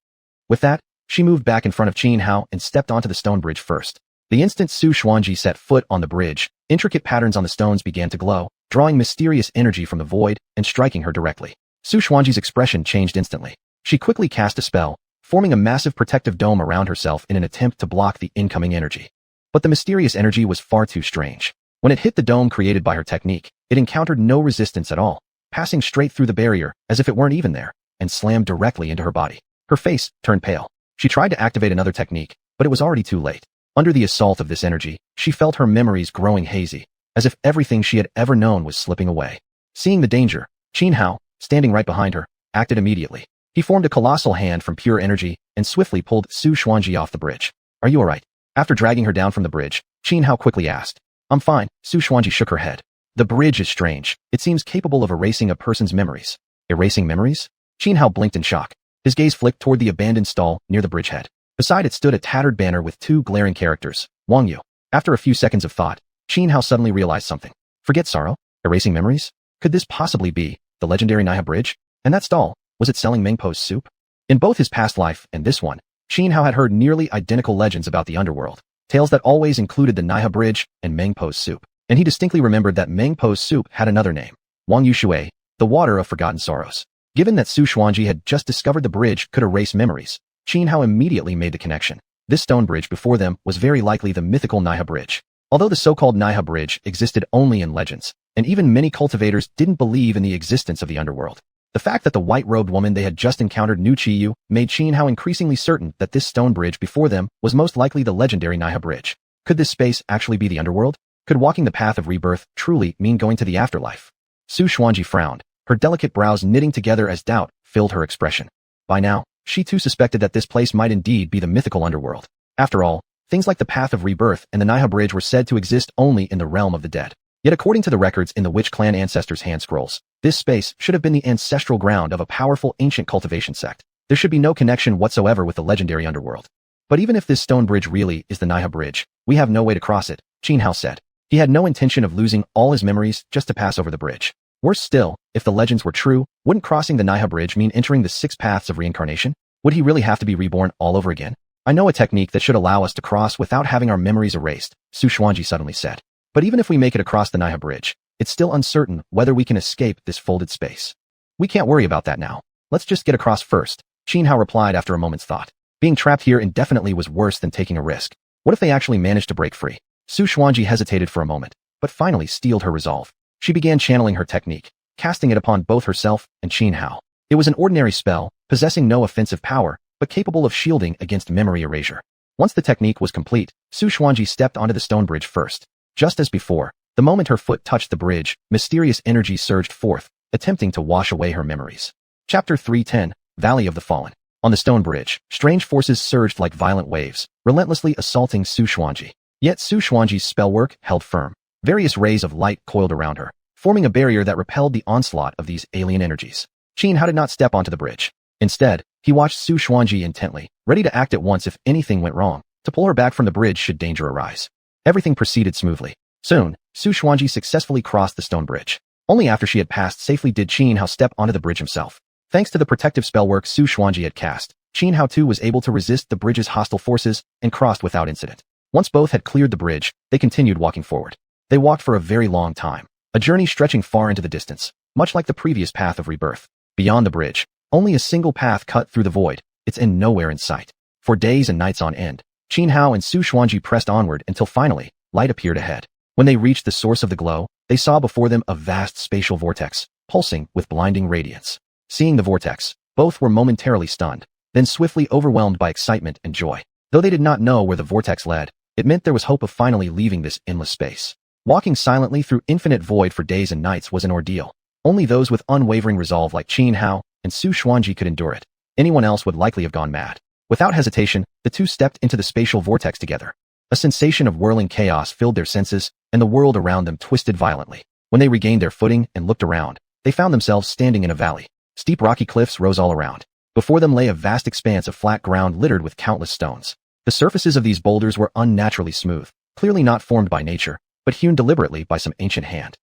With that, she moved back in front of Xianxia and stepped onto the stone bridge first. The instant Xuanhuan set foot on the bridge, intricate patterns on the stones began to glow, drawing mysterious energy from the void and striking her directly. Xuanhuan's expression changed instantly. She quickly cast a spell, forming a massive protective dome around herself in an attempt to block the incoming energy. But the mysterious energy was far too strange. When it hit the dome created by her technique, it encountered no resistance at all, passing straight through the barrier as if it weren't even there, and slammed directly into her body. Her face turned pale. She tried to activate another technique, but it was already too late. Under the assault of this energy, she felt her memories growing hazy, as if everything she had ever known was slipping away. Seeing the danger, Xianhao, standing right behind her, acted immediately. He formed a colossal hand from pure energy and swiftly pulled Xuanhuan off the bridge. Are you alright? After dragging her down from the bridge, Xianhao quickly asked. I'm fine. Xuanhuan shook her head. The bridge is strange. It seems capable of erasing a person's memories. Erasing memories? Xianhao blinked in shock. His gaze flicked toward the abandoned stall near the bridgehead. Beside it stood a tattered banner with two glaring characters, Wang Yu. After a few seconds of thought, Xianhao suddenly realized something. Forget sorrow? Erasing memories? Could this possibly be the legendary Naiha Bridge? And that stall, was it selling Mengpo's soup? In both his past life and this one, Xianhao had heard nearly identical legends about the underworld, tales that always included the Naiha Bridge and Mengpo's soup. And he distinctly remembered that Mengpo's soup had another name, Wang Yu Shui, the water of forgotten sorrows. Given that Xuanhuan had just discovered the bridge could erase memories, Xianhao immediately made the connection. This stone bridge before them was very likely the mythical Naiha Bridge. Although the so-called Naiha Bridge existed only in legends, and even many cultivators didn't believe in the existence of the underworld, the fact that the white-robed woman they had just encountered knew Qiyu made Xianhao increasingly certain that this stone bridge before them was most likely the legendary Naiha Bridge. Could this space actually be the underworld? Could walking the path of rebirth truly mean going to the afterlife? Xuanhuan frowned, her delicate brows knitting together as doubt filled her expression. By now, she too suspected that this place might indeed be the mythical underworld. After all, things like the path of rebirth and the Naiha Bridge were said to exist only in the realm of the dead. Yet according to the records in the Witch Clan ancestors' hand scrolls, this space should have been the ancestral ground of a powerful ancient cultivation sect. There should be no connection whatsoever with the legendary underworld. But even if this stone bridge really is the Naiha Bridge, we have no way to cross it, Xianhao said. He had no intention of losing all his memories just to pass over the bridge. Worse still, if the legends were true, wouldn't crossing the Naiha Bridge mean entering the 6 paths of reincarnation? Would he really have to be reborn all over again? I know a technique that should allow us to cross without having our memories erased, Xuanhuan suddenly said. But even if we make it across the Naiha Bridge, it's still uncertain whether we can escape this folded space. We can't worry about that now. Let's just get across first, Xianhao replied after a moment's thought. Being trapped here indefinitely was worse than taking a risk. What if they actually managed to break free? Xuanhuan hesitated for a moment, but finally steeled her resolve. She began channeling her technique, casting it upon both herself and Xianhao. It was an ordinary spell, possessing no offensive power, but capable of shielding against memory erasure. Once the technique was complete, Xuanhuan stepped onto the stone bridge first. Just as before, the moment her foot touched the bridge, mysterious energy surged forth, attempting to wash away her memories. Chapter 310, Valley of the Fallen. On the stone bridge, strange forces surged like violent waves, relentlessly assaulting Xuanhuan. Yet Xuanhuan's spellwork held firm. Various rays of light coiled around her, forming a barrier that repelled the onslaught of these alien energies. Xianhao did not step onto the bridge. Instead, he watched Xuanhuan intently, ready to act at once if anything went wrong, to pull her back from the bridge should danger arise. Everything proceeded smoothly. Soon, Xuanhuan successfully crossed the stone bridge. Only after she had passed safely did Xianhao step onto the bridge himself. Thanks to the protective spellwork Xuanhuan had cast, Xianhao too was able to resist the bridge's hostile forces and crossed without incident. Once both had cleared the bridge, they continued walking forward. They walked for a very long time, a journey stretching far into the distance, much like the previous path of rebirth. Beyond the bridge, only a single path cut through the void, its end nowhere in sight. For days and nights on end, Xianhao and Xuanhuan pressed onward until finally, light appeared ahead. When they reached the source of the glow, they saw before them a vast spatial vortex, pulsing with blinding radiance. Seeing the vortex, both were momentarily stunned, then swiftly overwhelmed by excitement and joy. Though they did not know where the vortex led, it meant there was hope of finally leaving this endless space. Walking silently through infinite void for days and nights was an ordeal. Only those with unwavering resolve like Xianhao and Xuanhuan could endure it. Anyone else would likely have gone mad. Without hesitation, the two stepped into the spatial vortex together. A sensation of whirling chaos filled their senses, and the world around them twisted violently. When they regained their footing and looked around, they found themselves standing in a valley. Steep rocky cliffs rose all around. Before them lay a vast expanse of flat ground littered with countless stones. The surfaces of these boulders were unnaturally smooth, clearly not formed by nature, but hewn deliberately by some ancient hand.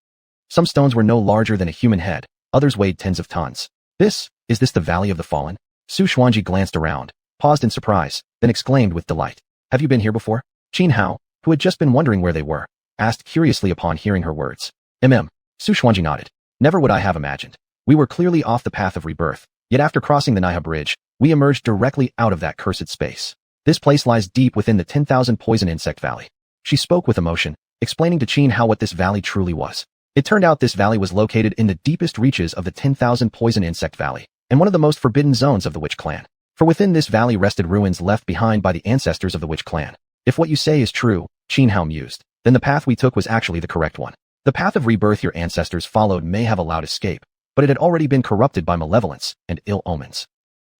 Some stones were no larger than a human head, others weighed tens of tons. Is this the Valley of the Fallen? Xuanhuan glanced around, paused in surprise, then exclaimed with delight. Have you been here before? Xianhao, who had just been wondering where they were, asked curiously upon hearing her words. Xuanhuan nodded. Never would I have imagined. We were clearly off the path of rebirth, yet after crossing the Niha Bridge, we emerged directly out of that cursed space. This place lies deep within the 10,000 poison insect valley. She spoke with emotion, explaining to Xianxia what this valley truly was. It turned out this valley was located in the deepest reaches of the 10,000 poison insect valley, and one of the most forbidden zones of the witch clan. For within this valley rested ruins left behind by the ancestors of the witch clan. If what you say is true, Xianxia mused, then the path we took was actually the correct one. The path of rebirth your ancestors followed may have allowed escape, but it had already been corrupted by malevolence and ill omens.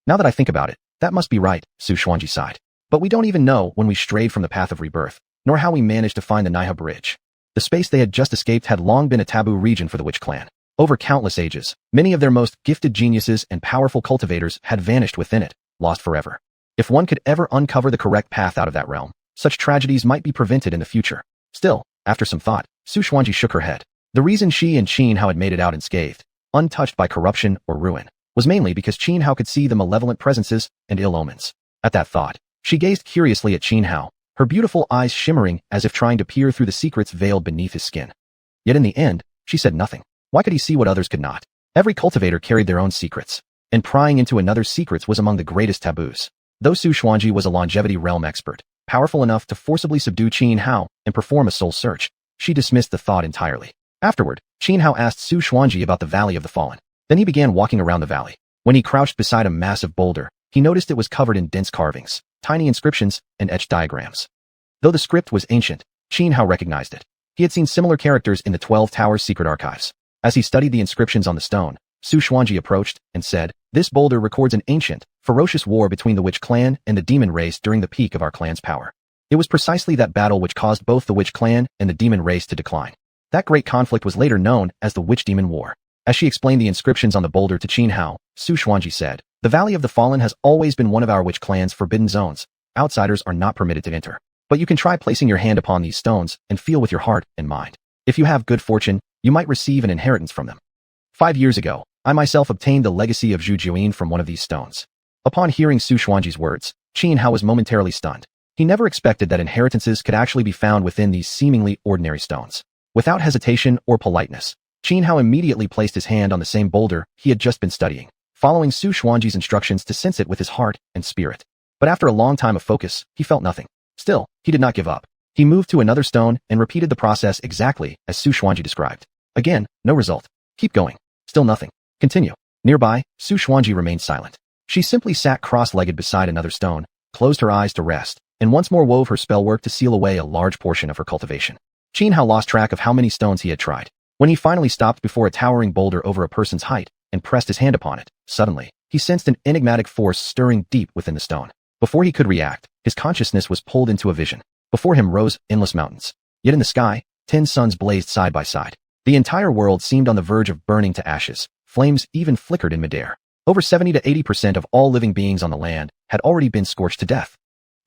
Now that I think about it, that must be right, Xuanhuan sighed. But we don't even know when we strayed from the path of rebirth, nor how we managed to find the Niha Bridge. The space they had just escaped had long been a taboo region for the witch clan. Over countless ages, many of their most gifted geniuses and powerful cultivators had vanished within it, lost forever. If one could ever uncover the correct path out of that realm, such tragedies might be prevented in the future. Still, after some thought, Xuanhuan shook her head. The reason she and Xianxia had made it out unscathed, untouched by corruption or ruin, was mainly because Xianxia could see the malevolent presences and ill omens. At that thought, she gazed curiously at Xianxia, her beautiful eyes shimmering as if trying to peer through the secrets veiled beneath his skin. Yet in the end, she said nothing. Why could he see what others could not? Every cultivator carried their own secrets, and prying into another's secrets was among the greatest taboos. Though Xuanhuan was a longevity realm expert, powerful enough to forcibly subdue Xianxia and perform a soul search, she dismissed the thought entirely. Afterward, Xianxia asked Xuanhuan about the Valley of the Fallen. Then he began walking around the valley. When he crouched beside a massive boulder, he noticed it was covered in dense carvings, tiny inscriptions, and etched diagrams. Though the script was ancient, Xianxia recognized it. He had seen similar characters in the 12 Towers secret archives. As he studied the inscriptions on the stone, Xuanhuan approached and said, "This boulder records an ancient, ferocious war between the witch clan and the demon race during the peak of our clan's power. It was precisely that battle which caused both the witch clan and the demon race to decline. That great conflict was later known as the Witch-Demon War." As she explained the inscriptions on the boulder to Xianxia, Xuanhuan said, "The Valley of the Fallen has always been one of our witch clan's forbidden zones. Outsiders are not permitted to enter. But you can try placing your hand upon these stones and feel with your heart and mind. If you have good fortune, you might receive an inheritance from them. 5 years ago, I myself obtained the legacy of xiuxian from one of these stones." Upon hearing Xuanhuan's words, Xianxia was momentarily stunned. He never expected that inheritances could actually be found within these seemingly ordinary stones. Without hesitation or politeness, Xianxia immediately placed his hand on the same boulder he had just been studying, following Xuanhuan's instructions to sense it with his heart and spirit. But after a long time of focus, he felt nothing. Still, he did not give up. He moved to another stone and repeated the process exactly as Xuanhuan described. Again, no result. Keep going. Still nothing. Continue. Nearby, Xuanhuan remained silent. She simply sat cross-legged beside another stone, closed her eyes to rest, and once more wove her spellwork to seal away a large portion of her cultivation. Xianxia lost track of how many stones he had tried. When he finally stopped before a towering boulder over a person's height and pressed his hand upon it, suddenly, he sensed an enigmatic force stirring deep within the stone. Before he could react, his consciousness was pulled into a vision. Before him rose endless mountains. Yet in the sky, 10 suns blazed side by side. The entire world seemed on the verge of burning to ashes. Flames even flickered in midair. Over 70 to 80% of all living beings on the land had already been scorched to death.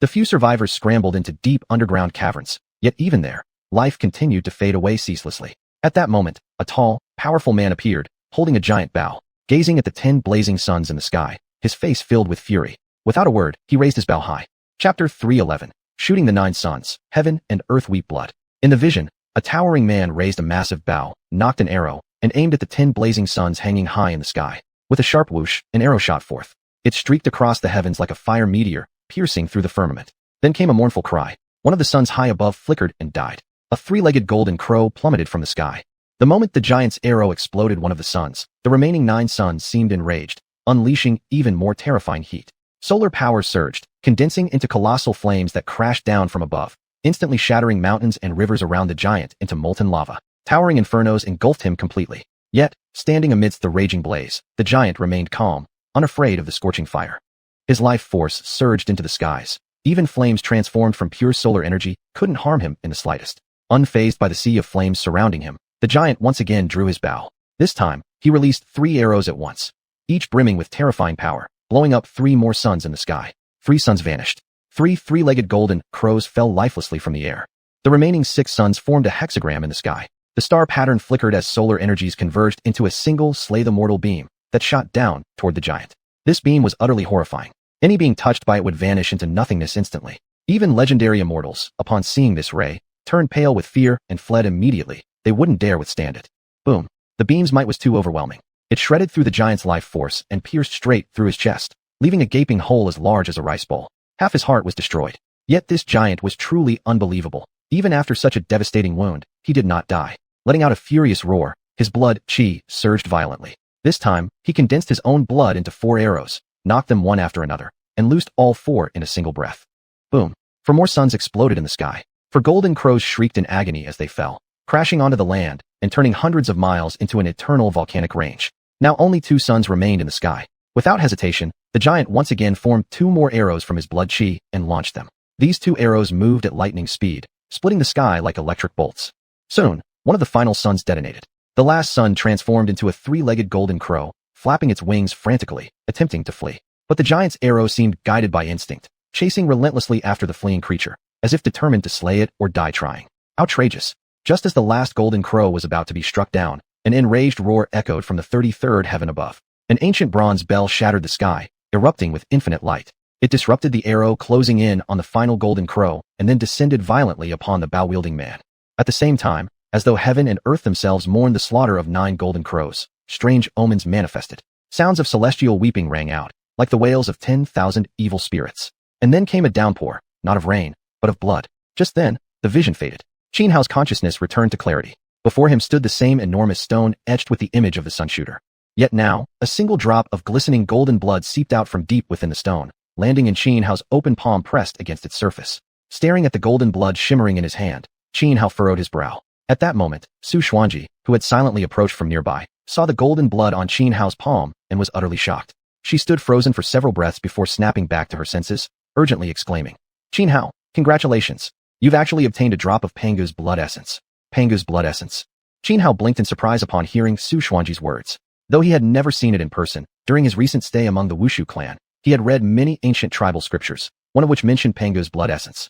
The few survivors scrambled into deep underground caverns, yet even there, life continued to fade away ceaselessly. At that moment, a tall, powerful man appeared, holding a giant bow, gazing at the 10 blazing suns in the sky, his face filled with fury. Without a word, he raised his bow high. Chapter 311. Shooting the 9 suns, heaven and earth weep blood. In the vision, a towering man raised a massive bow, knocked an arrow, and aimed at the 10 blazing suns hanging high in the sky. With a sharp whoosh, an arrow shot forth. It streaked across the heavens like a fire meteor, piercing through the firmament. Then came a mournful cry. One of the suns high above flickered and died. A 3-legged golden crow plummeted from the sky. The moment the giant's arrow exploded one of the suns, the remaining 9 suns seemed enraged, unleashing even more terrifying heat. Solar power surged, condensing into colossal flames that crashed down from above, instantly shattering mountains and rivers around the giant into molten lava. Towering infernos engulfed him completely. Yet, standing amidst the raging blaze, the giant remained calm, unafraid of the scorching fire. His life force surged into the skies. Even flames transformed from pure solar energy couldn't harm him in the slightest. Unfazed by the sea of flames surrounding him, the giant once again drew his bow. This time, he released 3 arrows at once, each brimming with terrifying power, blowing up 3 more suns in the sky. 3 suns vanished. 3 3-legged golden crows fell lifelessly from the air. The remaining 6 suns formed a hexagram in the sky. The star pattern flickered as solar energies converged into a single slay-the-mortal beam that shot down toward the giant. This beam was utterly horrifying. Any being touched by it would vanish into nothingness instantly. Even legendary immortals, upon seeing this ray, turned pale with fear and fled immediately. They wouldn't dare withstand it. Boom. The beam's might was too overwhelming. It shredded through the giant's life force and pierced straight through his chest, leaving a gaping hole as large as a rice bowl. Half his heart was destroyed. Yet this giant was truly unbelievable. Even after such a devastating wound, he did not die. Letting out a furious roar, his blood, qi, surged violently. This time, he condensed his own blood into 4 arrows, knocked them one after another, and loosed all 4 in a single breath. Boom. 4 more suns exploded in the sky. 4 golden crows shrieked in agony as they fell, crashing onto the land and turning hundreds of miles into an eternal volcanic range. Now only 2 suns remained in the sky. Without hesitation, the giant once again formed 2 more arrows from his blood qi and launched them. These 2 arrows moved at lightning speed, splitting the sky like electric bolts. Soon, one of the final suns detonated. The last sun transformed into a 3-legged golden crow, flapping its wings frantically, attempting to flee. But the giant's arrow seemed guided by instinct, chasing relentlessly after the fleeing creature, as if determined to slay it or die trying. Outrageous. Just as the last golden crow was about to be struck down, an enraged roar echoed from the 33rd heaven above. An ancient bronze bell shattered the sky, erupting with infinite light. It disrupted the arrow, closing in on the final golden crow, and then descended violently upon the bow-wielding man. At the same time, as though heaven and earth themselves mourned the slaughter of 9 golden crows, strange omens manifested. Sounds of celestial weeping rang out, like the wails of 10,000 evil spirits. And then came a downpour, not of rain, but of blood. Just then, the vision faded. Xianhao's consciousness returned to clarity. Before him stood the same enormous stone etched with the image of the sun shooter. Yet now, a single drop of glistening golden blood seeped out from deep within the stone, landing in Xianhao's open palm pressed against its surface. Staring at the golden blood shimmering in his hand, Xianhao furrowed his brow. At that moment, Xuanhuan, who had silently approached from nearby, saw the golden blood on Xianhao's palm and was utterly shocked. She stood frozen for several breaths before snapping back to her senses, urgently exclaiming, "Xianhao, congratulations! You've actually obtained a drop of Pangu's blood essence." Pangu's blood essence. Xianhao blinked in surprise upon hearing Xuanhuan's words. Though he had never seen it in person, during his recent stay among the Wushu clan, he had read many ancient tribal scriptures, one of which mentioned Pangu's blood essence.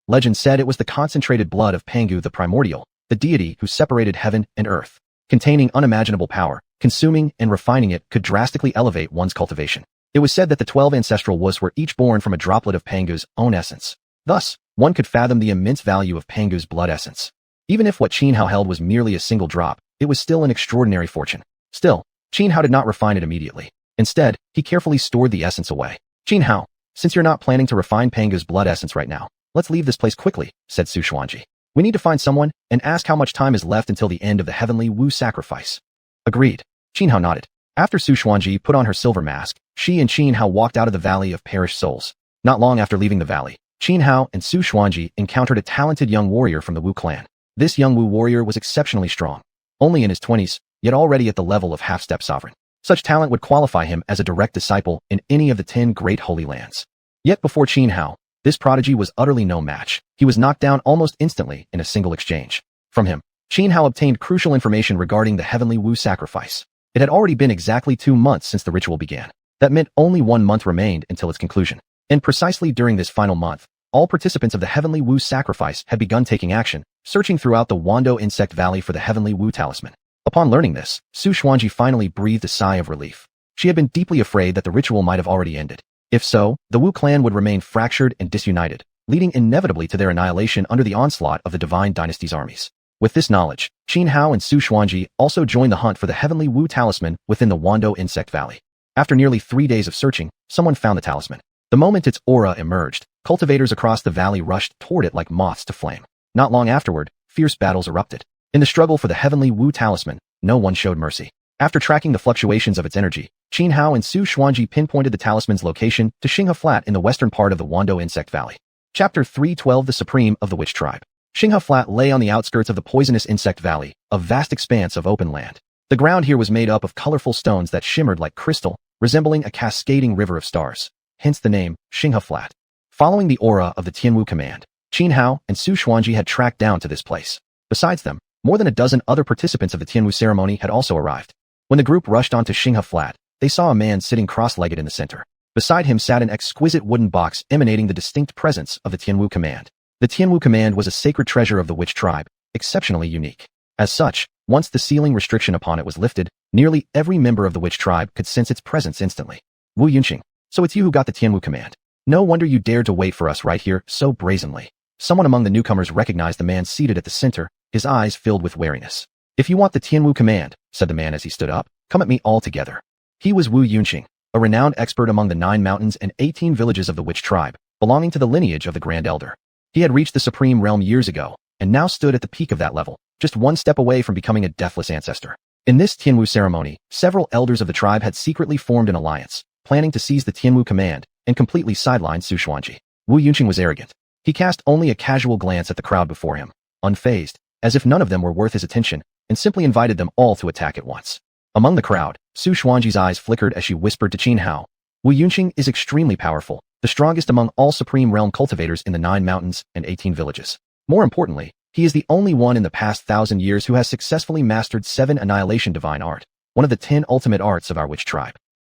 Legend said it was the concentrated blood of Pangu the primordial, the deity who separated heaven and earth. Containing unimaginable power, consuming and refining it could drastically elevate one's cultivation. It was said that the 12 ancestral Wus were each born from a droplet of Pangu's own essence. Thus, one could fathom the immense value of Pangu's blood essence. Even if what Xianhao held was merely a single drop, it was still an extraordinary fortune. Still, Xianhao did not refine it immediately. Instead, he carefully stored the essence away. "Xianhao, since you're not planning to refine Pangu's blood essence right now, let's leave this place quickly," said Xuanhuan. "We need to find someone and ask how much time is left until the end of the heavenly Wu sacrifice." Agreed. Xianhao nodded. After Xuanhuan put on her silver mask, she and Xianhao walked out of the Valley of Perished Souls. Not long after leaving the valley, Xianhao and Xuanhuan encountered a talented young warrior from the Wu clan. This young Wu warrior was exceptionally strong. Only in his 20s, yet already at the level of half-step sovereign. Such talent would qualify him as a direct disciple in any of the 10 great holy lands. Yet before Xianhao, this prodigy was utterly no match. He was knocked down almost instantly in a single exchange. From him, Xianhao obtained crucial information regarding the heavenly Wu sacrifice. It had already been exactly 2 months since the ritual began. That meant only 1 month remained until its conclusion. And precisely during this final month, all participants of the heavenly Wu sacrifice had begun taking action, searching throughout the Wando Insect Valley for the heavenly Wu talisman. Upon learning this, Xuanhuan finally breathed a sigh of relief. She had been deeply afraid that the ritual might have already ended. If so, the Wu clan would remain fractured and disunited, leading inevitably to their annihilation under the onslaught of the Divine Dynasty's armies. With this knowledge, Xianhao and Xuanhuan also joined the hunt for the heavenly Wu talisman within the Wando Insect Valley. After nearly 3 days of searching, someone found the talisman. The moment its aura emerged, cultivators across the valley rushed toward it like moths to flame. Not long afterward, fierce battles erupted. In the struggle for the heavenly Wu talisman, no one showed mercy. After tracking the fluctuations of its energy, Xianhao and Xuanhuan pinpointed the talisman's location to Xinha Flat in the western part of the Wando Insect Valley. Chapter 312 The Supreme of the Witch Tribe. Xinha Flat lay on the outskirts of the poisonous Insect Valley, a vast expanse of open land. The ground here was made up of colorful stones that shimmered like crystal, resembling a cascading river of stars. Hence the name, Xinha Flat. Following the aura of the Tianwu command, Xianhao and Xuanhuan had tracked down to this place. Besides them, more than a dozen other participants of the Tianwu ceremony had also arrived. When the group rushed onto Xinha Flat, they saw a man sitting cross-legged in the center. Beside him sat an exquisite wooden box emanating the distinct presence of the Tianwu command. The Tianwu command was a sacred treasure of the witch tribe, exceptionally unique. As such, once the sealing restriction upon it was lifted, nearly every member of the witch tribe could sense its presence instantly. Wu Yunqing, so it's you who got the Tianwu command. No wonder you dared to wait for us right here so brazenly. Someone among the newcomers recognized the man seated at the center, his eyes filled with wariness. "If you want the Tianwu command," said the man as he stood up, "come at me all together." He was Wu Yunqing, a renowned expert among the 9 mountains and 18 villages of the witch tribe, belonging to the lineage of the Grand Elder. He had reached the supreme realm years ago, and now stood at the peak of that level, just one step away from becoming a deathless ancestor. In this Tianwu ceremony, several elders of the tribe had secretly formed an alliance, planning to seize the Tianwu command and completely sideline Xuanhuan. Wu Yunqing was arrogant. He cast only a casual glance at the crowd before him, unfazed, as if none of them were worth his attention, and simply invited them all to attack at once. Among the crowd, Xuanhuan's eyes flickered as she whispered to Xianhao, "Wu Yunqing is extremely powerful, the strongest among all supreme realm cultivators in the 9 mountains and 18 villages. More importantly, he is the only one in the past 1,000 years who has successfully mastered 7 annihilation divine art, one of the 10 ultimate arts of our witch tribe."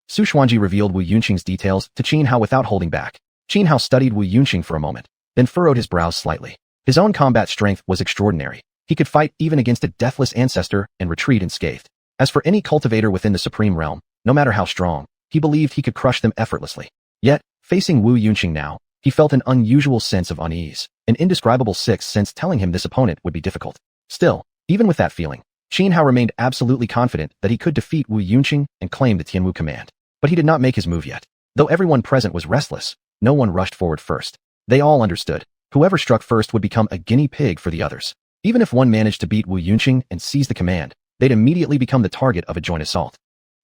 Xuanhuan revealed Wu Yunqing's details to Xianhao without holding back. Xianhao studied Wu Yunqing for a moment, then furrowed his brows slightly. His own combat strength was extraordinary. He could fight even against a deathless ancestor and retreat unscathed. As for any cultivator within the supreme realm, no matter how strong, he believed he could crush them effortlessly. Yet, facing Wu Yunqing now, he felt an unusual sense of unease, an indescribable sixth sense telling him this opponent would be difficult. Still, even with that feeling, Xianhao remained absolutely confident that he could defeat Wu Yunqing and claim the Tianwu command. But he did not make his move yet. Though everyone present was restless, no one rushed forward first. They all understood. Whoever struck first would become a guinea pig for the others. Even if one managed to beat Wu Yunqing and seize the command, they'd immediately become the target of a joint assault.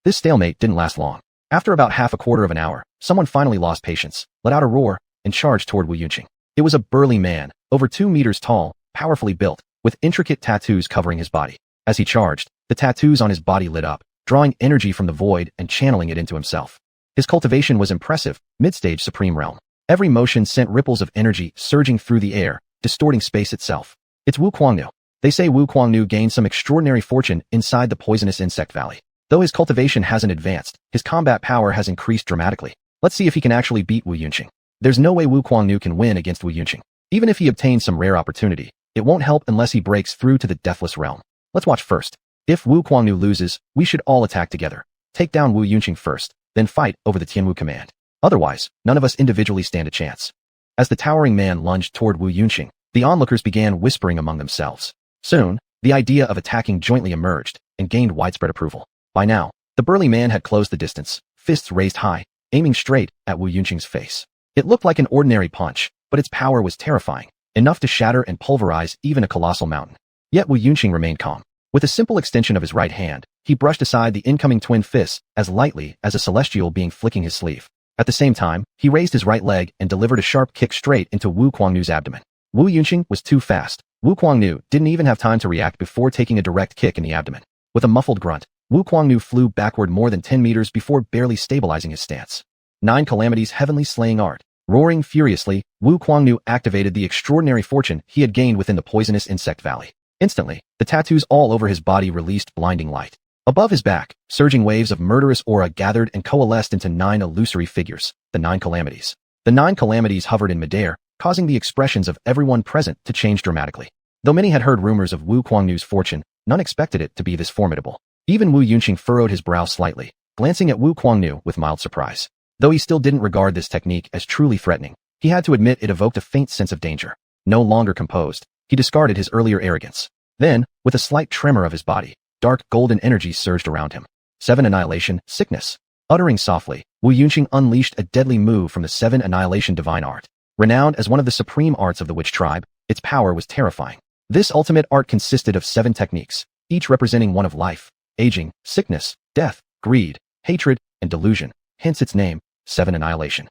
This stalemate didn't last long. After about half a quarter of an hour, someone finally lost patience, let out a roar, and charged toward Wu Yunqing. It was a burly man, over 2 meters tall, powerfully built, with intricate tattoos covering his body. As he charged, the tattoos on his body lit up, drawing energy from the void and channeling it into himself. His cultivation was impressive, mid-stage supreme realm. Every motion sent ripples of energy surging through the air, distorting space itself. It's Wu Kuangnu. They say Wu Kuangnu gained some extraordinary fortune inside the poisonous insect valley. Though his cultivation hasn't advanced, his combat power has increased dramatically. Let's see if he can actually beat Wu Yunqing. There's no way Wu Kuangnu can win against Wu Yunqing. Even if he obtains some rare opportunity, it won't help unless he breaks through to the deathless realm. Let's watch first. If Wu Kuangnu loses, we should all attack together. Take down Wu Yunqing first, then fight over the Tianwu command. Otherwise, none of us individually stand a chance. As the towering man lunged toward Wu Yunqing, the onlookers began whispering among themselves. Soon, the idea of attacking jointly emerged and gained widespread approval. By now, the burly man had closed the distance, fists raised high, aiming straight at Wu Yunqing's face. It looked like an ordinary punch, but its power was terrifying, enough to shatter and pulverize even a colossal mountain. Yet Wu Yunqing remained calm. With a simple extension of his right hand, he brushed aside the incoming twin fists as lightly as a celestial being flicking his sleeve. At the same time, he raised his right leg and delivered a sharp kick straight into Wu Kuangnu's abdomen. Wu Yunqing was too fast. Wu Kuangnu didn't even have time to react before taking a direct kick in the abdomen. With a muffled grunt, Wu Kuangnu flew backward more than 10 meters before barely stabilizing his stance. 9 Calamities' heavenly slaying art. Roaring furiously, Wu Kuangnu activated the extraordinary fortune he had gained within the poisonous insect valley. Instantly, the tattoos all over his body released blinding light. Above his back, surging waves of murderous aura gathered and coalesced into 9 illusory figures, the 9 Calamities. The 9 Calamities hovered in midair, causing the expressions of everyone present to change dramatically. Though many had heard rumors of Wu Kuangnu's fortune, none expected it to be this formidable. Even Wu Yunqing furrowed his brow slightly, glancing at Wu Kuangnu with mild surprise. Though he still didn't regard this technique as truly threatening, he had to admit it evoked a faint sense of danger. No longer composed, he discarded his earlier arrogance. Then, with a slight tremor of his body, dark golden energy surged around him. 7 Annihilation, Sickness. Uttering softly, Wu Yunqing unleashed a deadly move from the 7 Annihilation divine art. Renowned as one of the supreme arts of the witch tribe, its power was terrifying. This ultimate art consisted of 7 techniques, each representing one of life, aging, sickness, death, greed, hatred, and delusion, hence its name, 7 Annihilation.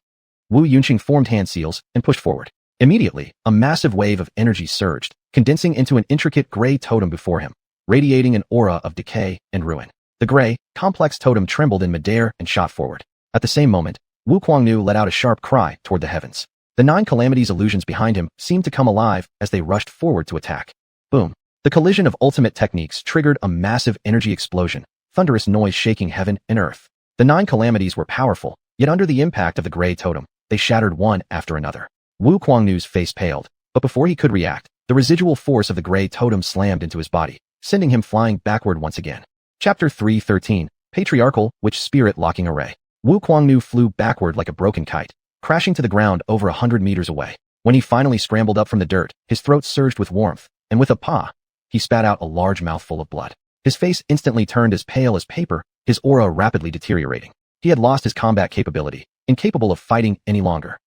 Wu Yunqing formed hand seals and pushed forward. Immediately, a massive wave of energy surged, condensing into an intricate gray totem before him, radiating an aura of decay and ruin. The gray, complex totem trembled in midair and shot forward. At the same moment, Wu Kuangnu let out a sharp cry toward the heavens. The 9 Calamities illusions behind him seemed to come alive as they rushed forward to attack. Boom. The collision of ultimate techniques triggered a massive energy explosion, thunderous noise shaking heaven and earth. The 9 Calamities were powerful, yet under the impact of the gray totem, they shattered one after another. Wu Kuangnu's face paled, but before he could react, the residual force of the gray totem slammed into his body, sending him flying backward once again. Chapter 313, Patriarchal Witch Spirit Locking Array. Wu Kuangnu flew backward like a broken kite, crashing to the ground over 100 meters away. When he finally scrambled up from the dirt, his throat surged with warmth, and with a "pa!" he spat out a large mouthful of blood. His face instantly turned as pale as paper, his aura rapidly deteriorating. He had lost his combat capability, incapable of fighting any longer.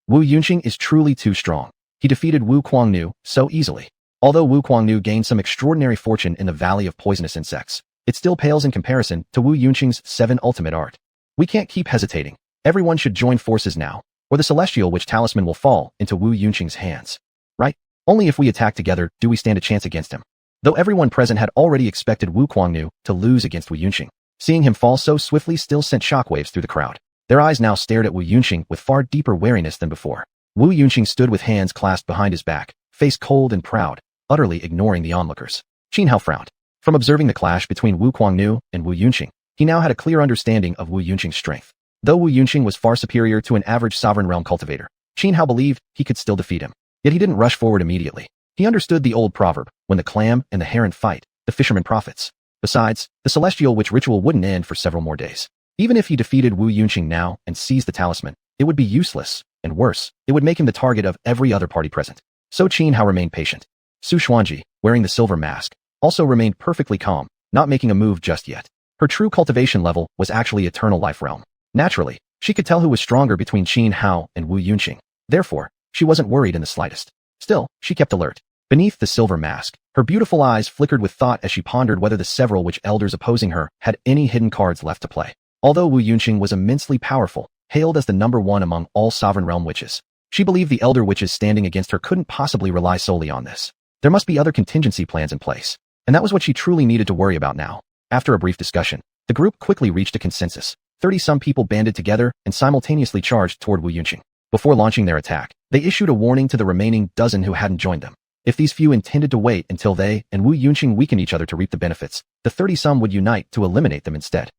Wu Yunqing is truly too strong. He defeated Wu Kuangnu so easily. Although Wu Kuangnu gained some extraordinary fortune in the Valley of Poisonous Insects, it still pales in comparison to Wu Yunqing's 7 ultimate art. We can't keep hesitating. Everyone should join forces now, or the Celestial Witch Talisman will fall into Wu Yunqing's hands. Right? Only if we attack together do we stand a chance against him. Though everyone present had already expected Wu Kuangnu to lose against Wu Yunqing, seeing him fall so swiftly still sent shockwaves through the crowd. Their eyes now stared at Wu Yunqing with far deeper wariness than before. Wu Yunqing stood with hands clasped behind his back, face cold and proud, utterly ignoring the onlookers. Xianhao frowned. From observing the clash between Wu Kuangnu and Wu Yunqing, he now had a clear understanding of Wu Yunqing's strength. Though Wu Yunqing was far superior to an average sovereign realm cultivator, Xianhao believed he could still defeat him. Yet he didn't rush forward immediately. He understood the old proverb, when the clam and the heron fight, the fisherman profits. Besides, the celestial witch ritual wouldn't end for several more days. Even if he defeated Wu Yunqing now and seized the talisman, it would be useless, and worse, it would make him the target of every other party present. So Xianhao remained patient. Xuanhuan, wearing the silver mask, also remained perfectly calm, not making a move just yet. Her true cultivation level was actually Eternal Life Realm. Naturally, she could tell who was stronger between Xianhao and Wu Yunqing. Therefore, she wasn't worried in the slightest. Still, she kept alert. Beneath the silver mask, her beautiful eyes flickered with thought as she pondered whether the several witch elders opposing her had any hidden cards left to play. Although Wu Yunqing was immensely powerful, hailed as the #1 among all sovereign realm witches, she believed the elder witches standing against her couldn't possibly rely solely on this. There must be other contingency plans in place, and that was what she truly needed to worry about now. After a brief discussion, the group quickly reached a consensus. 30-some people banded together and simultaneously charged toward Wu Yunqing. Before launching their attack, they issued a warning to the remaining dozen who hadn't joined them. If these few intended to wait until they and Wu Yunqing weaken each other to reap the benefits, the 30-some would unite to eliminate them instead.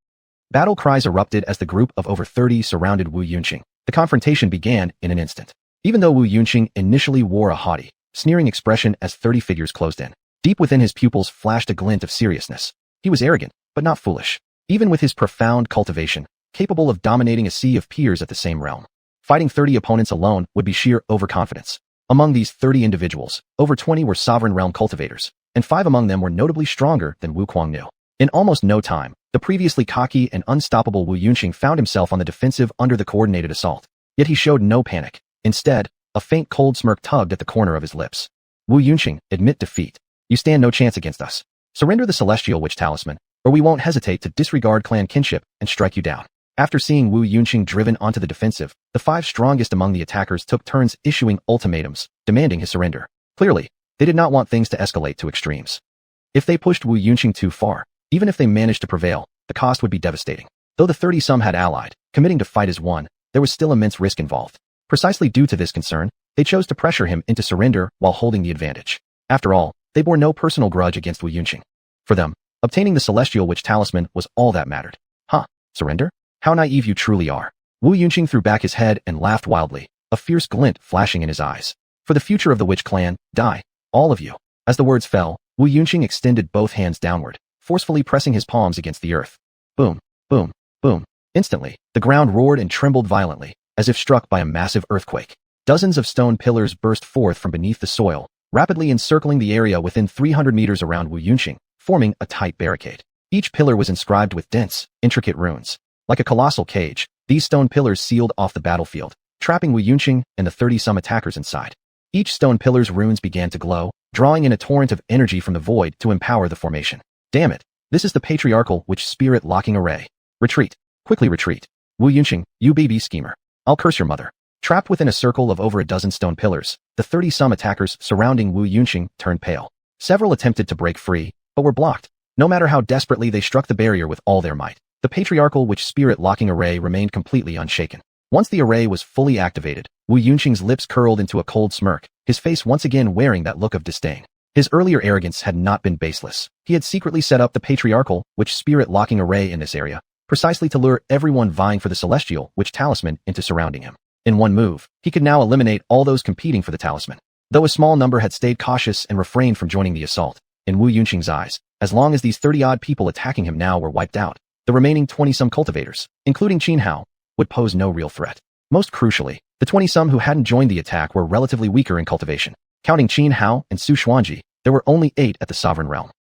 Battle cries erupted as the group of over 30 surrounded Wu Yunqing. The confrontation began in an instant. Even though Wu Yunqing initially wore a haughty, sneering expression as 30 figures closed in, deep within his pupils flashed a glint of seriousness. He was arrogant, but not foolish. Even with his profound cultivation, capable of dominating a sea of peers at the same realm, fighting 30 opponents alone would be sheer overconfidence. Among these 30 individuals, over 20 were sovereign realm cultivators, and 5 among them were notably stronger than Wu Kuangnu. In almost no time, the previously cocky and unstoppable Wu Yunqing found himself on the defensive under the coordinated assault. Yet he showed no panic. Instead, a faint cold smirk tugged at the corner of his lips. Wu Yunqing, admit defeat. You stand no chance against us. Surrender the Celestial Witch Talisman, or we won't hesitate to disregard clan kinship and strike you down. After seeing Wu Yunqing driven onto the defensive, the 5 strongest among the attackers took turns issuing ultimatums, demanding his surrender. Clearly, they did not want things to escalate to extremes. If they pushed Wu Yunqing too far, even if they managed to prevail, the cost would be devastating. Though the 30-some had allied, committing to fight as one, there was still immense risk involved. Precisely due to this concern, they chose to pressure him into surrender while holding the advantage. After all, they bore no personal grudge against Wu Yunqing. For them, obtaining the Celestial Witch Talisman was all that mattered. Huh, surrender? How naive you truly are. Wu Yunqing threw back his head and laughed wildly, a fierce glint flashing in his eyes. For the future of the witch clan, die, all of you. As the words fell, Wu Yunqing extended both hands downward, forcefully pressing his palms against the earth. Boom, boom, boom. Instantly, the ground roared and trembled violently, as if struck by a massive earthquake. Dozens of stone pillars burst forth from beneath the soil, rapidly encircling the area within 300 meters around Wu Yunqing, forming a tight barricade. Each pillar was inscribed with dense, intricate runes. Like a colossal cage, these stone pillars sealed off the battlefield, trapping Wu Yunqing and the 30-some attackers inside. Each stone pillar's runes began to glow, drawing in a torrent of energy from the void to empower the formation. Damn it, this is the patriarchal witch spirit locking array. Retreat. Quickly retreat. Wu Yunqing, you baby schemer. I'll curse your mother. Trapped within a circle of over a dozen stone pillars, the 30-some attackers surrounding Wu Yunqing turned pale. Several attempted to break free, but were blocked. No matter how desperately they struck the barrier with all their might, the patriarchal witch spirit locking array remained completely unshaken. Once the array was fully activated, Wu Yunqing's lips curled into a cold smirk, his face once again wearing that look of disdain. His earlier arrogance had not been baseless. He had secretly set up the patriarchal witch spirit locking array in this area, precisely to lure everyone vying for the celestial witch talisman into surrounding him. In one move, he could now eliminate all those competing for the talisman. Though a small number had stayed cautious and refrained from joining the assault, in Wu Yunqing's eyes, as long as these 30-odd people attacking him now were wiped out, the remaining 20-some cultivators, including Xianhao, would pose no real threat. Most crucially, the 20-some who hadn't joined the attack were relatively weaker in cultivation. Counting Xianhao and xuanhuan, there were only 8 at the sovereign realm.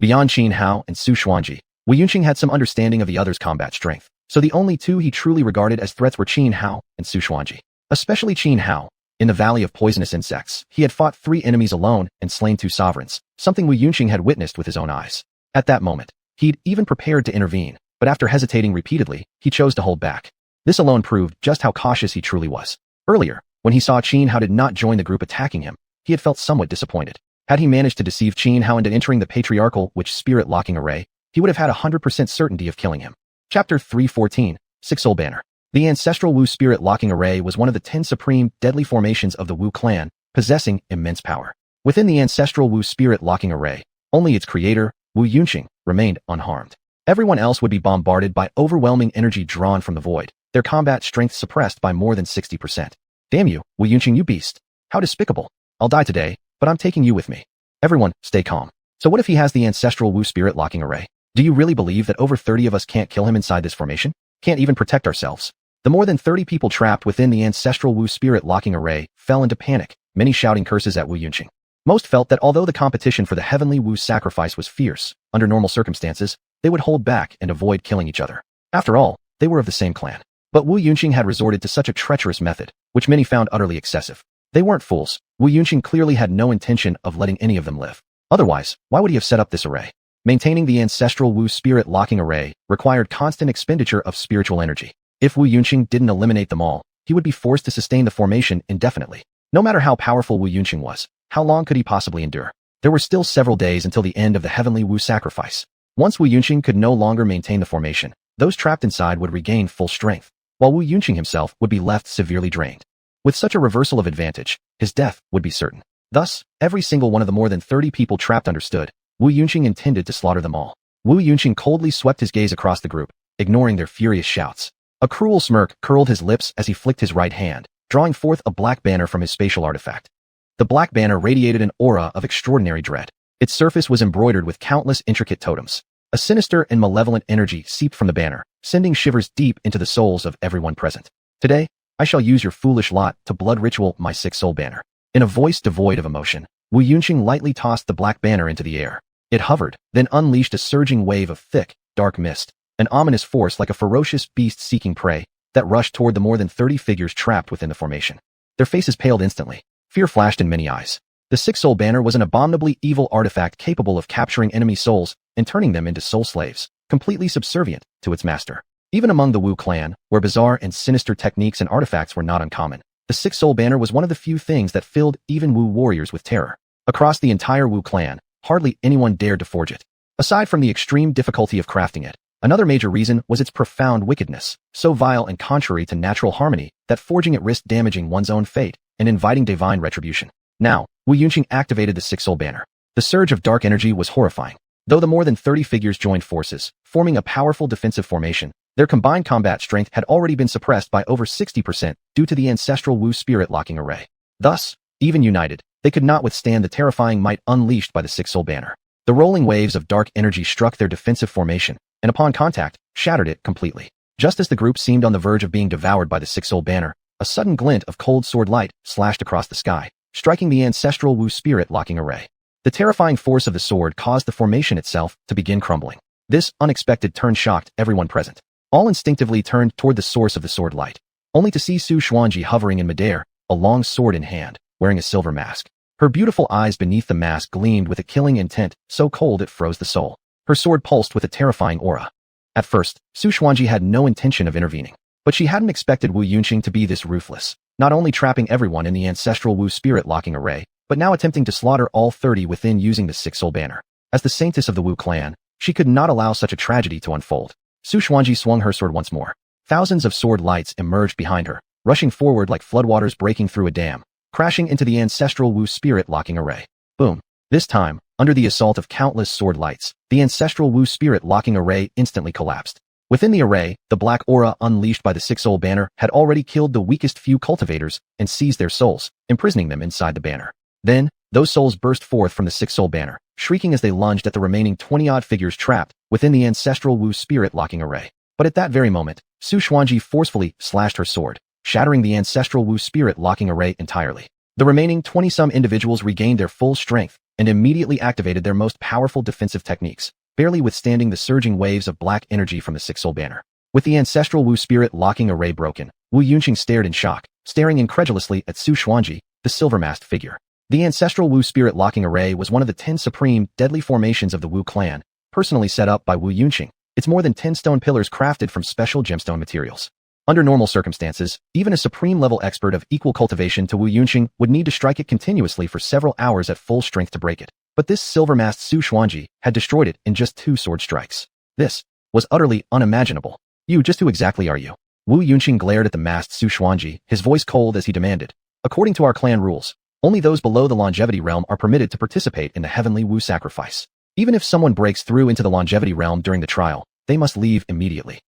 Beyond Qin Hao and Su Xuanji, Wu Yunqing had some understanding of the other's combat strength, so the only 2 he truly regarded as threats were Qin Hao and Su Xuanji. Especially Qin Hao. In the Valley of Poisonous Insects, he had fought 3 enemies alone and slain 2 sovereigns, something Wu Yunqing had witnessed with his own eyes. At that moment, he'd even prepared to intervene, but after hesitating repeatedly, he chose to hold back. This alone proved just how cautious he truly was. Earlier, when he saw Qin Hao did not join the group attacking him, he had felt somewhat disappointed. Had he managed to deceive Qin Hao into entering the patriarchal spirit locking array, he would have had 100% certainty of killing him. Chapter 314, Six Soul Banner. The ancestral Wu spirit locking array was one of the 10 supreme, deadly formations of the Wu clan, possessing immense power. Within the ancestral Wu spirit locking array, only its creator, Wu Yunqing, remained unharmed. Everyone else would be bombarded by overwhelming energy drawn from the void, their combat strength suppressed by more than 60%. Damn you, Wu Yunqing, you beast. How despicable. I'll die today, but I'm taking you with me. Everyone, stay calm. So what if he has the ancestral Wu spirit locking array? Do you really believe that over 30 of us can't kill him inside this formation? Can't even protect ourselves? The more than 30 people trapped within the ancestral Wu spirit locking array fell into panic, many shouting curses at Wu Yunqing. Most felt that although the competition for the heavenly Wu sacrifice was fierce, under normal circumstances, they would hold back and avoid killing each other. After all, they were of the same clan. But Wu Yunqing had resorted to such a treacherous method, which many found utterly excessive. They weren't fools. Wu Yunqing clearly had no intention of letting any of them live. Otherwise, why would he have set up this array? Maintaining the ancestral Wu spirit locking array required constant expenditure of spiritual energy. If Wu Yunqing didn't eliminate them all, he would be forced to sustain the formation indefinitely. No matter how powerful Wu Yunqing was, how long could he possibly endure? There were still several days until the end of the heavenly Wu sacrifice. Once Wu Yunqing could no longer maintain the formation, those trapped inside would regain full strength, while Wu Yunqing himself would be left severely drained. With such a reversal of advantage, his death would be certain. Thus, every single one of the more than 30 people trapped understood, Wu Yunqing intended to slaughter them all. Wu Yunqing coldly swept his gaze across the group, ignoring their furious shouts. A cruel smirk curled his lips as he flicked his right hand, drawing forth a black banner from his spatial artifact. The black banner radiated an aura of extraordinary dread. Its surface was embroidered with countless intricate totems. A sinister and malevolent energy seeped from the banner, sending shivers deep into the souls of everyone present. Today, I shall use your foolish lot to blood ritual my six soul banner. In a voice devoid of emotion, Wu Yunqing lightly tossed the black banner into the air. It hovered, then unleashed a surging wave of thick, dark mist, an ominous force like a ferocious beast seeking prey, that rushed toward the more than 30 figures trapped within the formation. Their faces paled instantly. Fear flashed in many eyes. The six-soul banner was an abominably evil artifact capable of capturing enemy souls and turning them into soul slaves, completely subservient to its master. Even among the Wu clan, where bizarre and sinister techniques and artifacts were not uncommon, the six-soul banner was one of the few things that filled even Wu warriors with terror. Across the entire Wu clan, hardly anyone dared to forge it. Aside from the extreme difficulty of crafting it, another major reason was its profound wickedness, so vile and contrary to natural harmony that forging it risked damaging one's own fate and inviting divine retribution. Now, Wu Yunqing activated the six-soul banner. The surge of dark energy was horrifying. Though the more than 30 figures joined forces, forming a powerful defensive formation, their combined combat strength had already been suppressed by over 60% due to the ancestral Wu spirit locking array. Thus, even united, they could not withstand the terrifying might unleashed by the six-soul banner. The rolling waves of dark energy struck their defensive formation, and upon contact, shattered it completely. Just as the group seemed on the verge of being devoured by the six-soul banner, a sudden glint of cold sword light slashed across the sky, striking the ancestral Wu spirit locking array. The terrifying force of the sword caused the formation itself to begin crumbling. This unexpected turn shocked everyone present. All instinctively turned toward the source of the sword light, only to see Su Xuanji hovering in midair, a long sword in hand, wearing a silver mask. Her beautiful eyes beneath the mask gleamed with a killing intent so cold it froze the soul. Her sword pulsed with a terrifying aura. At first, Su Xuanji had no intention of intervening, but she hadn't expected Wu Yunqing to be this ruthless, not only trapping everyone in the ancestral Wu spirit locking array, but now attempting to slaughter all 30 within using the six-soul banner. As the saintess of the Wu clan, she could not allow such a tragedy to unfold. Su Xuanji swung her sword once more. Thousands of sword lights emerged behind her, rushing forward like floodwaters breaking through a dam, crashing into the ancestral Wu spirit locking array. Boom. This time, under the assault of countless sword lights, the ancestral Wu spirit locking array instantly collapsed. Within the array, the black aura unleashed by the six-soul banner had already killed the weakest few cultivators and seized their souls, imprisoning them inside the banner. Then, those souls burst forth from the six-soul banner, shrieking as they lunged at the remaining 20-odd figures trapped within the ancestral Wu spirit locking array. But at that very moment, Su Xuanji forcefully slashed her sword, shattering the ancestral Wu spirit locking array entirely. The remaining 20-some individuals regained their full strength and immediately activated their most powerful defensive techniques, barely withstanding the surging waves of black energy from the six-soul banner. With the ancestral Wu spirit locking array broken, Wu Yunqing stared in shock, staring incredulously at xiuxian, the silver-masked figure. The ancestral Wu spirit locking array was one of the 10 supreme, deadly formations of the Wu clan, personally set up by Wu Yunqing. It's more than 10 stone pillars crafted from special gemstone materials. Under normal circumstances, even a supreme-level expert of equal cultivation to Wu Yunqing would need to strike it continuously for several hours at full strength to break it. But this silver-masked xiuxian had destroyed it in just 2 sword strikes. This was utterly unimaginable. You, just who exactly are you? Wu Yunqing glared at the masked xiuxian, his voice cold as he demanded. According to our clan rules, only those below the longevity realm are permitted to participate in the heavenly Wu sacrifice. Even if someone breaks through into the longevity realm during the trial, they must leave immediately.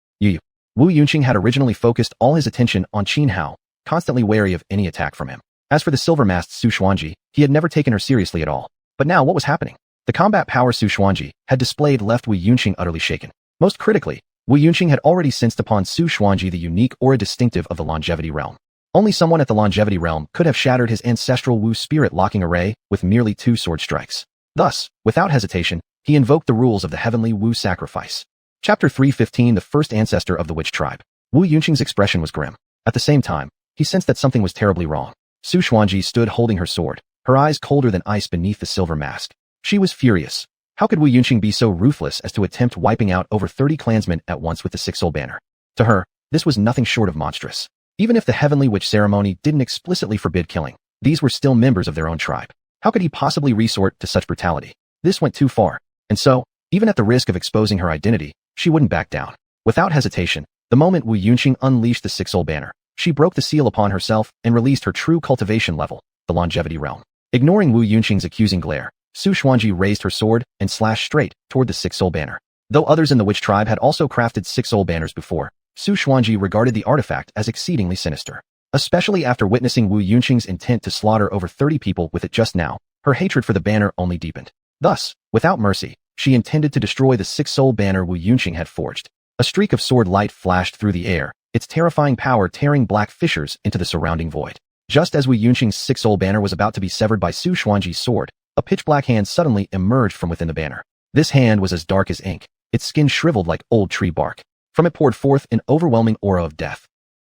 Wu Yunqing had originally focused all his attention on Qin Hao, constantly wary of any attack from him. As for the silver-masked xiuxian, he had never taken her seriously at all. But now what was happening? The combat power xiuxian had displayed left Wu Yunqing utterly shaken. Most critically, Wu Yunqing had already sensed upon xiuxian the unique aura distinctive of the longevity realm. Only someone at the longevity realm could have shattered his ancestral Wu spirit locking array with merely 2 sword strikes. Thus, without hesitation, he invoked the rules of the heavenly Wu sacrifice. Chapter 315 The first ancestor of the witch tribe. Wu Yunqing's expression was grim. At the same time, he sensed that something was terribly wrong. Xiuxian stood holding her sword, her eyes colder than ice beneath the silver mask. She was furious. How could Wu Yunqing be so ruthless as to attempt wiping out over 30 clansmen at once with the six-soul banner? To her, this was nothing short of monstrous. Even if the heavenly witch ceremony didn't explicitly forbid killing, these were still members of their own tribe. How could he possibly resort to such brutality? This went too far. And so, even at the risk of exposing her identity, she wouldn't back down. Without hesitation, the moment Wu Yunqing unleashed the six-soul banner, she broke the seal upon herself and released her true cultivation level, the longevity realm. Ignoring Wu Yunqing's accusing glare, xiuxian raised her sword and slashed straight toward the six-soul banner. Though others in the witch tribe had also crafted six-soul banners before, xiuxian regarded the artifact as exceedingly sinister. Especially after witnessing Wu Yunqing's intent to slaughter over 30 people with it just now, her hatred for the banner only deepened. Thus, without mercy, she intended to destroy the six-soul banner Wu Yunqing had forged. A streak of sword light flashed through the air, its terrifying power tearing black fissures into the surrounding void. Just as Wu Yunqing's six-soul banner was about to be severed by xiuxian's sword, a pitch-black hand suddenly emerged from within the banner. This hand was as dark as ink, its skin shriveled like old tree bark. From it poured forth an overwhelming aura of death.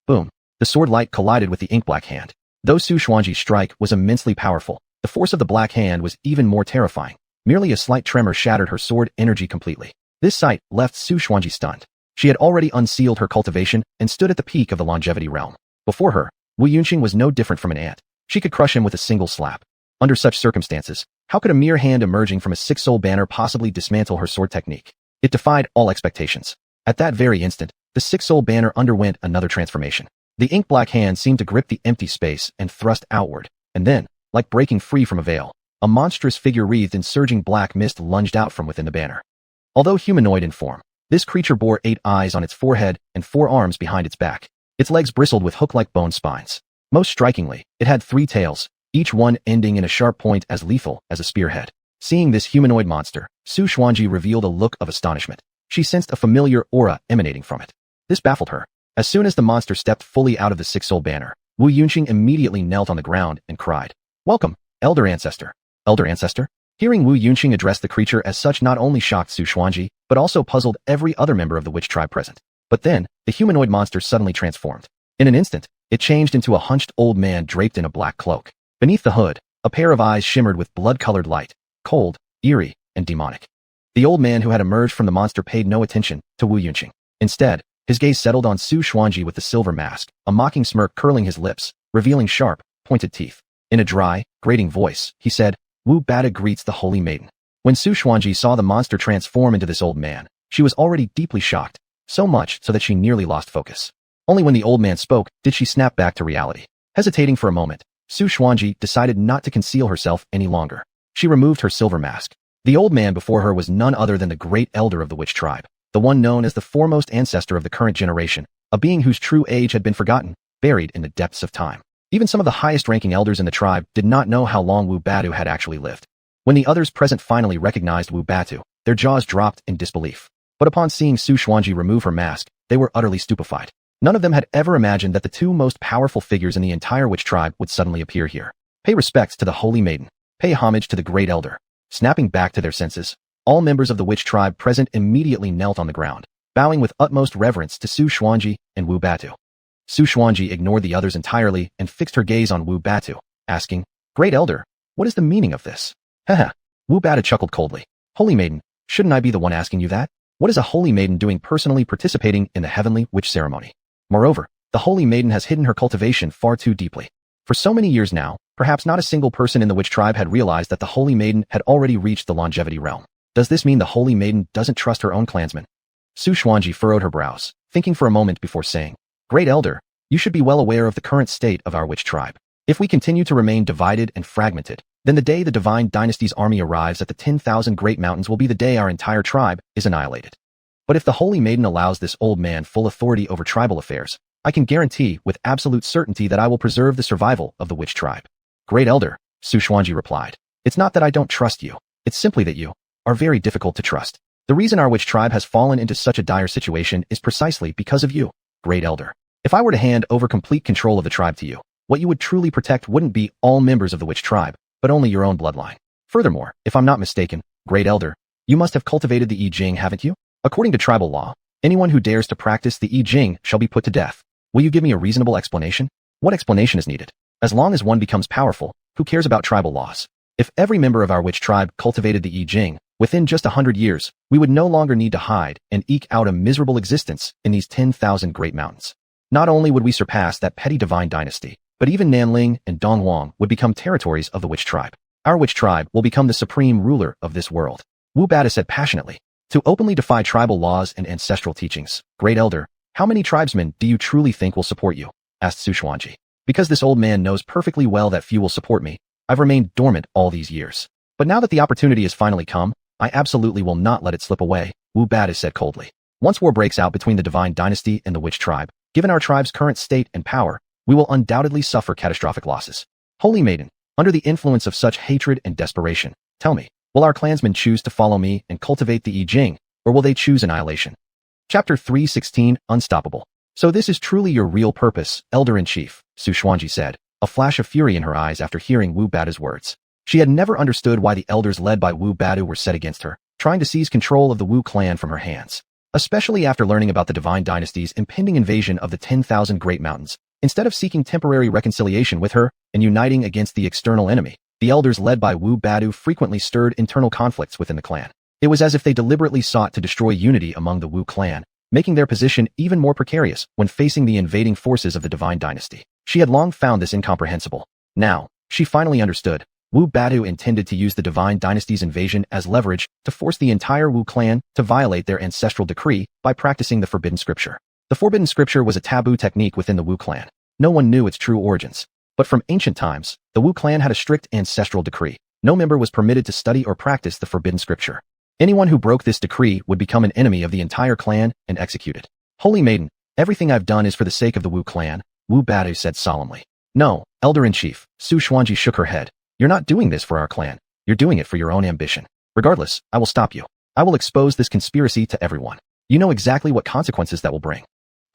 Boom! The sword light collided with the ink-black hand. Though xiuxian's strike was immensely powerful, the force of the black hand was even more terrifying. Merely a slight tremor shattered her sword energy completely. This sight left xiuxian stunned. She had already unsealed her cultivation and stood at the peak of the longevity realm. Before her, Wu Yunqing was no different from an ant. She could crush him with a single slap. Under such circumstances, how could a mere hand emerging from a six-soul banner possibly dismantle her sword technique? It defied all expectations. At that very instant, the six-soul banner underwent another transformation. The ink-black hand seemed to grip the empty space and thrust outward, and then, like breaking free from a veil, a monstrous figure wreathed in surging black mist lunged out from within the banner. Although humanoid in form, this creature bore 8 eyes on its forehead and 4 arms behind its back. Its legs bristled with hook-like bone spines. Most strikingly, it had 3 tails, each one ending in a sharp point as lethal as a spearhead. Seeing this humanoid monster, xiuxian revealed a look of astonishment. She sensed a familiar aura emanating from it. This baffled her. As soon as the monster stepped fully out of the six-soul banner, Wu Yunqing immediately knelt on the ground and cried, "Welcome, Elder Ancestor." Elder Ancestor? Hearing Wu Yunqing address the creature as such not only shocked xiuxian, but also puzzled every other member of the witch tribe present. But then, the humanoid monster suddenly transformed. In an instant, it changed into a hunched old man draped in a black cloak. Beneath the hood, a pair of eyes shimmered with blood-colored light, cold, eerie, and demonic. The old man who had emerged from the monster paid no attention to Wu Yunqing. Instead, his gaze settled on xiuxian with the silver mask, a mocking smirk curling his lips, revealing sharp, pointed teeth. In a dry, grating voice, he said, "Wu Bada greets the Holy Maiden." When xiuxian saw the monster transform into this old man, she was already deeply shocked, so much so that she nearly lost focus. Only when the old man spoke did she snap back to reality. Hesitating for a moment, xiuxian decided not to conceal herself any longer. She removed her silver mask. The old man before her was none other than the great elder of the witch tribe, the one known as the foremost ancestor of the current generation, a being whose true age had been forgotten, buried in the depths of time. Even some of the highest-ranking elders in the tribe did not know how long Wu Badu had actually lived. When the others present finally recognized Wu Batu, their jaws dropped in disbelief. But upon seeing xiuxian remove her mask, they were utterly stupefied. None of them had ever imagined that the 2 most powerful figures in the entire witch tribe would suddenly appear here. Pay respects to the Holy Maiden. Pay homage to the great elder. Snapping back to their senses, all members of the witch tribe present immediately knelt on the ground, bowing with utmost reverence to Xiuxian and Wu Batu. Xiuxian ignored the others entirely and fixed her gaze on Wu Batu, asking, "Great Elder, what is the meaning of this?" Haha. Wu Batu chuckled coldly. "Holy Maiden, shouldn't I be the one asking you that? What is a Holy Maiden doing personally participating in the heavenly witch ceremony? Moreover, the Holy Maiden has hidden her cultivation far too deeply. For so many years now, perhaps not a single person in the witch tribe had realized that the Holy Maiden had already reached the longevity realm. Does this mean the Holy Maiden doesn't trust her own clansmen?" Xuanhuan furrowed her brows, thinking for a moment before saying, "Great Elder, you should be well aware of the current state of our witch tribe. If we continue to remain divided and fragmented, then the day the Divine Dynasty's army arrives at the 10,000 Great Mountains will be the day our entire tribe is annihilated. But if the Holy Maiden allows this old man full authority over tribal affairs, I can guarantee with absolute certainty that I will preserve the survival of the witch tribe." "Great Elder," Xuanhuan replied, "it's not that I don't trust you, it's simply that you are very difficult to trust. The reason our witch tribe has fallen into such a dire situation is precisely because of you, Great Elder. If I were to hand over complete control of the tribe to you, what you would truly protect wouldn't be all members of the witch tribe, but only your own bloodline. Furthermore, if I'm not mistaken, Great Elder, you must have cultivated the I Ching, haven't you? According to tribal law, anyone who dares to practice the I Ching shall be put to death. Will you give me a reasonable explanation? What explanation is needed? As long as one becomes powerful, who cares about tribal laws? If every member of our witch tribe cultivated the I Ching, within just 100 years, we would no longer need to hide and eke out a miserable existence in these 10,000 Great Mountains. Not only would we surpass that petty divine dynasty, but even Nanling and Donghuang would become territories of the witch tribe. Our witch tribe will become the supreme ruler of this world," Wu Batu said passionately. "To openly defy tribal laws and ancestral teachings, Great Elder, how many tribesmen do you truly think will support you?" asked Xuanhuan. "Because this old man knows perfectly well that few will support me, I've remained dormant all these years. But now that the opportunity has finally come, I absolutely will not let it slip away," Wu Batu said coldly. "Once war breaks out between the Divine Dynasty and the Witch Tribe, given our tribe's current state and power, we will undoubtedly suffer catastrophic losses. Holy Maiden, under the influence of such hatred and desperation, tell me, will our clansmen choose to follow me and cultivate the I Ching, or will they choose annihilation?" Chapter 316, Unstoppable. "So this is truly your real purpose, Elder-in-Chief," Xuanhuan said, a flash of fury in her eyes after hearing Wu Batu's words. She had never understood why the elders led by Wu Batu were set against her, trying to seize control of the Wu clan from her hands. Especially after learning about the Divine Dynasty's impending invasion of the 10,000 Great Mountains. Instead of seeking temporary reconciliation with her and uniting against the external enemy, the elders led by Wu Batu frequently stirred internal conflicts within the clan. It was as if they deliberately sought to destroy unity among the Wu clan, making their position even more precarious when facing the invading forces of the Divine Dynasty. She had long found this incomprehensible. Now, she finally understood. Wu Batu intended to use the Divine Dynasty's invasion as leverage to force the entire Wu clan to violate their ancestral decree by practicing the Forbidden Scripture. The Forbidden Scripture was a taboo technique within the Wu clan. No one knew its true origins. But from ancient times, the Wu clan had a strict ancestral decree. No member was permitted to study or practice the Forbidden Scripture. Anyone who broke this decree would become an enemy of the entire clan and executed. "Holy Maiden, everything I've done is for the sake of the Wu clan," Wu Batu said solemnly. "No, Elder-in-Chief," Xuanhuan shook her head. "You're not doing this for our clan. You're doing it for your own ambition. Regardless, I will stop you. I will expose this conspiracy to everyone. You know exactly what consequences that will bring."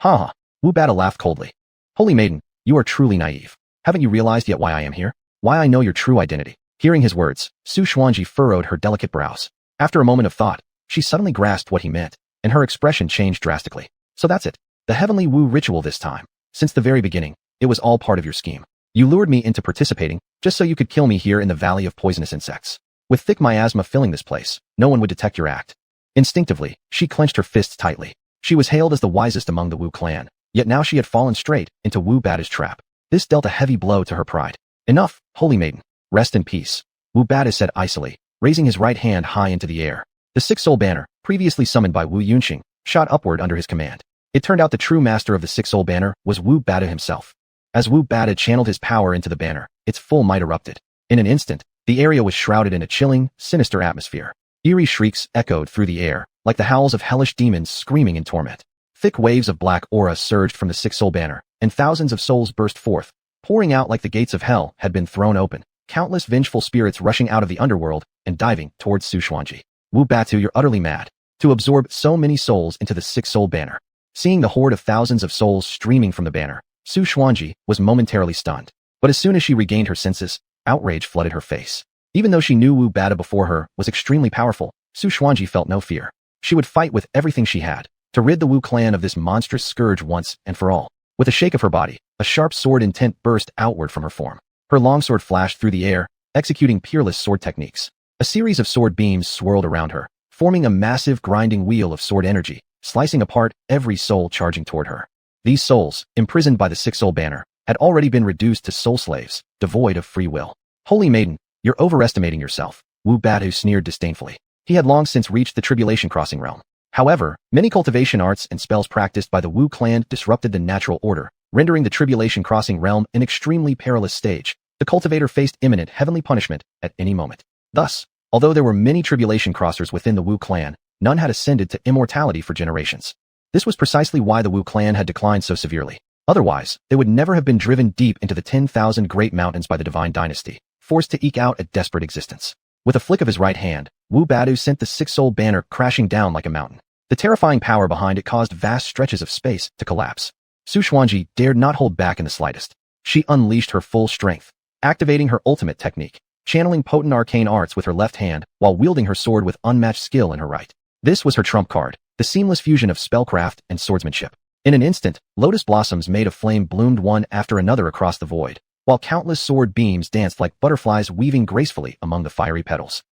"Ha ha," Wu Batu laughed coldly. "Holy Maiden, you are truly naive. Haven't you realized yet why I am here? Why I know your true identity?" Hearing his words, Xuanhuan furrowed her delicate brows. After a moment of thought, she suddenly grasped what he meant, and her expression changed drastically. "So that's it. The heavenly Wu ritual this time. Since the very beginning, it was all part of your scheme. You lured me into participating, just so you could kill me here in the Valley of Poisonous Insects. With thick miasma filling this place, no one would detect your act." Instinctively, she clenched her fists tightly. She was hailed as the wisest among the Wu clan, yet now she had fallen straight into Wu Batu's trap. This dealt a heavy blow to her pride. "Enough, Holy Maiden. Rest in peace," Wu Batu said icily, raising his right hand high into the air. The six-soul banner, previously summoned by Wu Yunxing, shot upward under his command. It turned out the true master of the six-soul banner was Wu Batu himself. As Wu Batu channeled his power into the banner, its full might erupted. In an instant, the area was shrouded in a chilling, sinister atmosphere. Eerie shrieks echoed through the air, like the howls of hellish demons screaming in torment. Thick waves of black aura surged from the six-soul banner, and thousands of souls burst forth, pouring out like the gates of hell had been thrown open. Countless vengeful spirits rushing out of the underworld and diving towards Xuanhuan. "Wu Batu, you're utterly mad. To absorb so many souls into the six-soul banner." Seeing the horde of thousands of souls streaming from the banner, Xuanhuan was momentarily stunned. But as soon as she regained her senses, outrage flooded her face. Even though she knew Wu Bada before her was extremely powerful, Xuanhuan felt no fear. She would fight with everything she had to rid the Wu clan of this monstrous scourge once and for all. With a shake of her body, a sharp sword intent burst outward from her form. Her longsword flashed through the air, executing peerless sword techniques. A series of sword beams swirled around her, forming a massive grinding wheel of sword energy, slicing apart every soul charging toward her. These souls, imprisoned by the six-soul banner, had already been reduced to soul slaves, devoid of free will. Holy maiden, you're overestimating yourself, Wu Bada sneered disdainfully. He had long since reached the tribulation crossing realm. However, many cultivation arts and spells practiced by the Wu clan disrupted the natural order, rendering the tribulation crossing realm an extremely perilous stage. The cultivator faced imminent heavenly punishment at any moment. Thus, although there were many tribulation crossers within the Wu clan, none had ascended to immortality for generations. This was precisely why the Wu clan had declined so severely. Otherwise, they would never have been driven deep into the 10,000 great mountains by the divine dynasty, forced to eke out a desperate existence. With a flick of his right hand, Wu Bada sent the six-soul banner crashing down like a mountain. The terrifying power behind it caused vast stretches of space to collapse. Xuanhuan dared not hold back in the slightest. She unleashed her full strength, activating her ultimate technique, channeling potent arcane arts with her left hand while wielding her sword with unmatched skill in her right. This was her trump card, the seamless fusion of spellcraft and swordsmanship. In an instant, lotus blossoms made of flame bloomed one after another across the void, while countless sword beams danced like butterflies weaving gracefully among the fiery petals.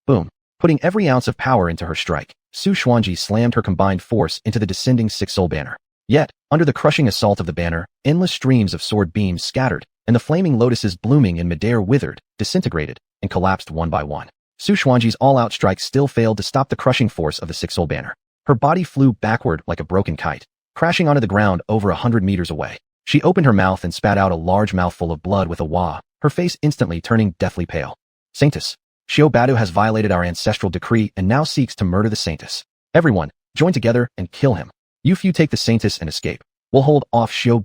Boom! Putting every ounce of power into her strike, Xuanhuan slammed her combined force into the descending six-soul banner. Yet, under the crushing assault of the banner, endless streams of sword beams scattered, and the flaming lotuses blooming in midair withered, disintegrated, and collapsed one by one. Xuanhuan's all-out strike still failed to stop the crushing force of the six-soul banner. Her body flew backward like a broken kite, crashing onto the ground over 100 meters away. She opened her mouth and spat out a large mouthful of blood with a wah, her face instantly turning deathly pale. Saintess, Xiu has violated our ancestral decree and now seeks to murder the Saintess. Everyone, join together and kill him. You few take the Saintess and escape. We'll hold off Xiu.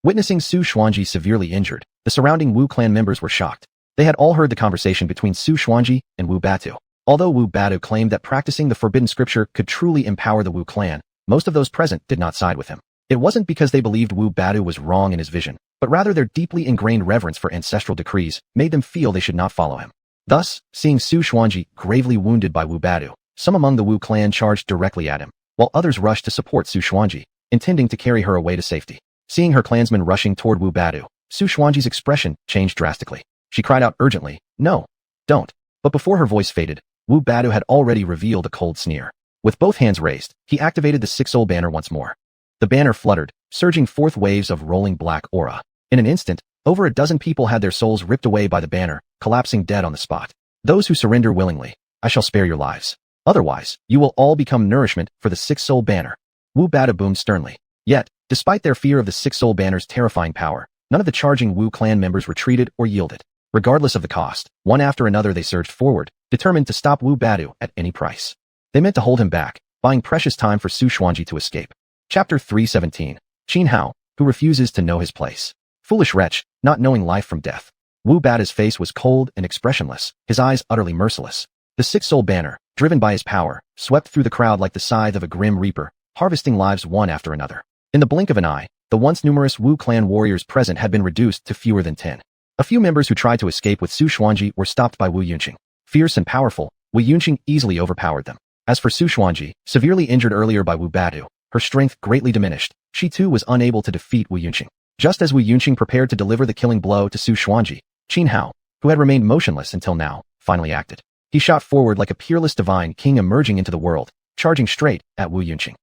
Witnessing Xuanhuan severely injured, the surrounding Wu clan members were shocked. They had all heard the conversation between Xuanhuan and Wu Bada. Although Wu Bada claimed that practicing the forbidden scripture could truly empower the Wu clan, most of those present did not side with him. It wasn't because they believed Wu Bada was wrong in his vision, but rather their deeply ingrained reverence for ancestral decrees made them feel they should not follow him. Thus, seeing Xuanhuan gravely wounded by Wu Bada, some among the Wu clan charged directly at him, while others rushed to support Xuanhuan, intending to carry her away to safety. Seeing her clansmen rushing toward Wu Bada, Xuanhuan's expression changed drastically. She cried out urgently, "No, don't." But before her voice faded, Wu Bada had already revealed a cold sneer. With both hands raised, he activated the six-soul banner once more. The banner fluttered, surging forth waves of rolling black aura. In an instant, over a dozen people had their souls ripped away by the banner, collapsing dead on the spot. Those who surrender willingly, I shall spare your lives. Otherwise, you will all become nourishment for the six-soul banner. Wu Bada boomed sternly. Yet, despite their fear of the six-soul banner's terrifying power, none of the charging Wu clan members retreated or yielded. Regardless of the cost, one after another they surged forward, determined to stop Wu Bada at any price. They meant to hold him back, buying precious time for Xuanhuan to escape. Chapter 317. Xianxia, who refuses to know his place. Foolish wretch, not knowing life from death. Wu Bada's face was cold and expressionless, his eyes utterly merciless. The six-soul banner, driven by his power, swept through the crowd like the scythe of a grim reaper, harvesting lives one after another. In the blink of an eye, the once numerous Wu clan warriors present had been reduced to fewer than 10. A few members who tried to escape with Xuanhuan were stopped by Wu Yunqing. Fierce and powerful, Wu Yunqing easily overpowered them. As for Xuanhuan, severely injured earlier by Wu Bada, her strength greatly diminished. She too was unable to defeat Wu Yunqing. Just as Wu Yunqing prepared to deliver the killing blow to Xuanhuan, Xianxia, who had remained motionless until now, finally acted. He shot forward like a peerless divine king emerging into the world, charging straight at Wu Yunqing.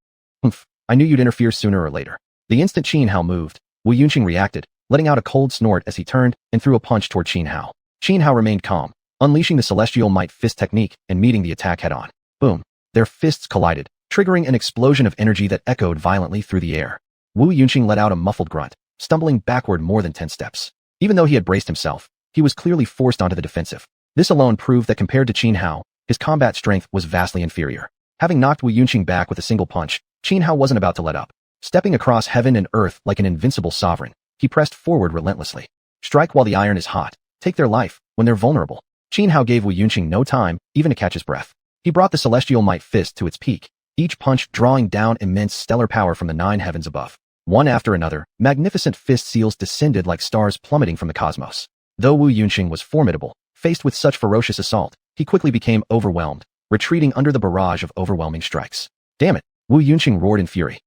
Humph, I knew you'd interfere sooner or later. The instant Xianxia moved, Wu Yunqing reacted, letting out a cold snort as he turned and threw a punch toward Xianxia. Xianxia remained calm, unleashing the celestial might fist technique and meeting the attack head-on. Boom. Their fists collided, triggering an explosion of energy that echoed violently through the air. Wu Yunqing let out a muffled grunt, stumbling backward more than 10 steps. Even though he had braced himself, he was clearly forced onto the defensive. This alone proved that compared to Xianxia, his combat strength was vastly inferior. Having knocked Wu Yunqing back with a single punch, Xianxia wasn't about to let up. Stepping across heaven and earth like an invincible sovereign, he pressed forward relentlessly. Strike while the iron is hot. Take their life when they're vulnerable. Xianxia gave Wu Yunqing no time, even to catch his breath. He brought the celestial might fist to its peak, each punch drawing down immense stellar power from the 9 heavens above. One after another, magnificent fist seals descended like stars plummeting from the cosmos. Though Wu Yunqing was formidable, Faced with such ferocious assault, he quickly became overwhelmed, retreating under the barrage of overwhelming strikes. Damn it, Wu Yunqing roared in fury.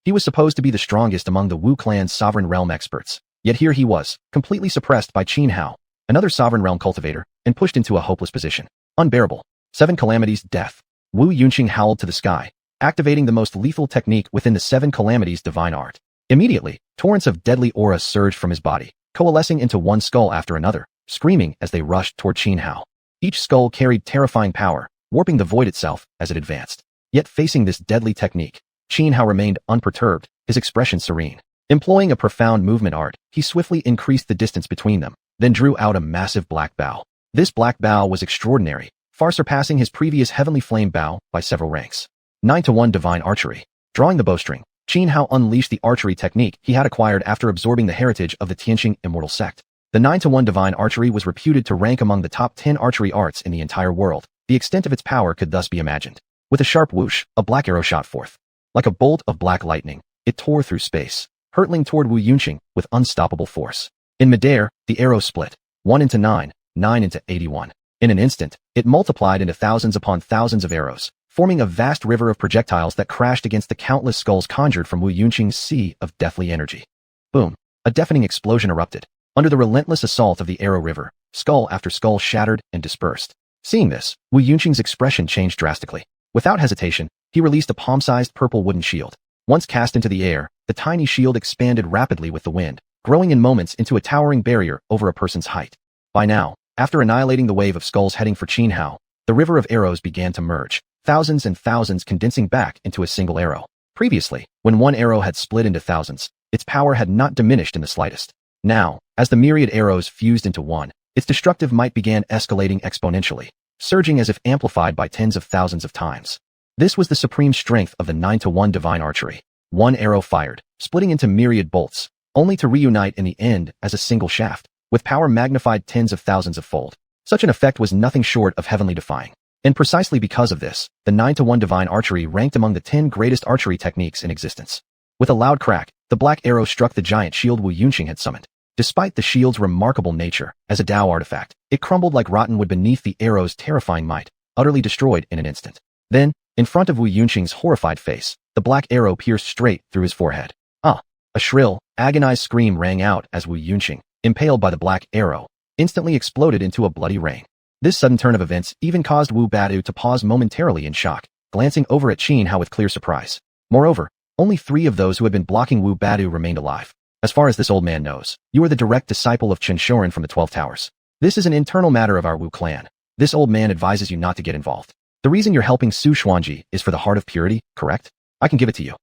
He was supposed to be the strongest among the Wu clan's sovereign realm experts, yet here he was, completely suppressed by Qin Hao, another sovereign realm cultivator, and pushed into a hopeless position. Unbearable. 7 calamities, death. Wu Yunqing howled to the sky, activating the most lethal technique within the 7 calamities divine art. Immediately, torrents of deadly auras surged from his body, coalescing into one skull after another, screaming as they rushed toward Qin Hao. Each skull carried terrifying power, warping the void itself as it advanced. Yet facing this deadly technique, Qin Hao remained unperturbed, his expression serene. Employing a profound movement art, he swiftly increased the distance between them, then drew out a massive black bow. This black bow was extraordinary, far surpassing his previous heavenly flame bow by several ranks. 9-to-1 divine archery. Drawing the bowstring, Qin Hao unleashed the archery technique he had acquired after absorbing the heritage of the Tianqing immortal sect. The 9-to-1 divine archery was reputed to rank among the top 10 archery arts in the entire world. The extent of its power could thus be imagined. With a sharp whoosh, a black arrow shot forth. Like a bolt of black lightning, it tore through space, hurtling toward Wu Yunqing with unstoppable force. In midair, the arrow split, 1 into 9, 9 into 81. In an instant, it multiplied into thousands upon thousands of arrows, forming a vast river of projectiles that crashed against the countless skulls conjured from Wu Yunqing's sea of deathly energy. Boom! A deafening explosion erupted. Under the relentless assault of the arrow river, skull after skull shattered and dispersed. Seeing this, Wu Yunqing's expression changed drastically. Without hesitation, he released a palm-sized purple wooden shield. Once cast into the air, the tiny shield expanded rapidly with the wind, growing in moments into a towering barrier over a person's height. By now, after annihilating the wave of skulls heading for Qin Hao, the river of arrows began to merge, thousands and thousands condensing back into a single arrow. Previously, when one arrow had split into thousands, its power had not diminished in the slightest. Now, as the myriad arrows fused into one, its destructive might began escalating exponentially, surging as if amplified by tens of thousands of times. This was the supreme strength of the 9-to-1 divine archery. One arrow fired, splitting into myriad bolts, only to reunite in the end as a single shaft, with power magnified tens of thousands of fold. Such an effect was nothing short of heavenly defying. And precisely because of this, the 9-to-1 divine archery ranked among the 10 greatest archery techniques in existence. With a loud crack, the black arrow struck the giant shield Wu Yunqing had summoned. Despite the shield's remarkable nature as a Tao artifact, it crumbled like rotten wood beneath the arrow's terrifying might, utterly destroyed in an instant. Then, in front of Wu Yunqing's horrified face, the black arrow pierced straight through his forehead. Ah! A shrill, agonized scream rang out as Wu Yunqing, impaled by the black arrow, instantly exploded into a bloody rain. This sudden turn of events even caused Wu Badu to pause momentarily in shock, glancing over at Qin Hao with clear surprise. Moreover, only 3 of those who had been blocking Wu Badu remained alive. As far as this old man knows, you are the direct disciple of xiuxian from the 12 Towers. This is an internal matter of our Wu clan. This old man advises you not to get involved. The reason you're helping Su Xuanji is for the heart of purity, correct? I can give it to you.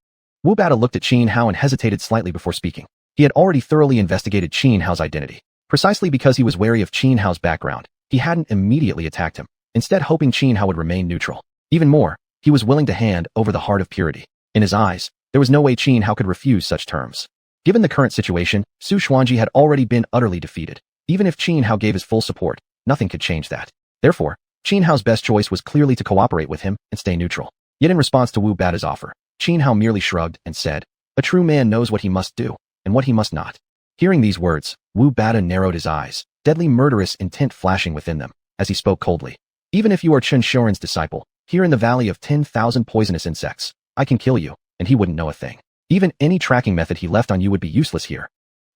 Wu Bada looked at Qin Hao and hesitated slightly before speaking. He had already thoroughly investigated Qin Hao's identity. Precisely because he was wary of Qin Hao's background, he hadn't immediately attacked him, instead hoping Qin Hao would remain neutral. Even more, he was willing to hand over the heart of purity. In his eyes, there was no way Qin Hao could refuse such terms. Given the current situation, Su Xuanji had already been utterly defeated. Even if Qin Hao gave his full support, nothing could change that. Therefore, Qin Hao's best choice was clearly to cooperate with him and stay neutral. Yet in response to Wu Bada's offer, Qin Hao merely shrugged and said, "A true man knows what he must do, and what he must not." Hearing these words, Wu Bada narrowed his eyes, deadly murderous intent flashing within them, as he spoke coldly. "Even if you are xiuxian's disciple, here in the valley of 10,000 poisonous insects, I can kill you, and he wouldn't know a thing. Even any tracking method he left on you would be useless here."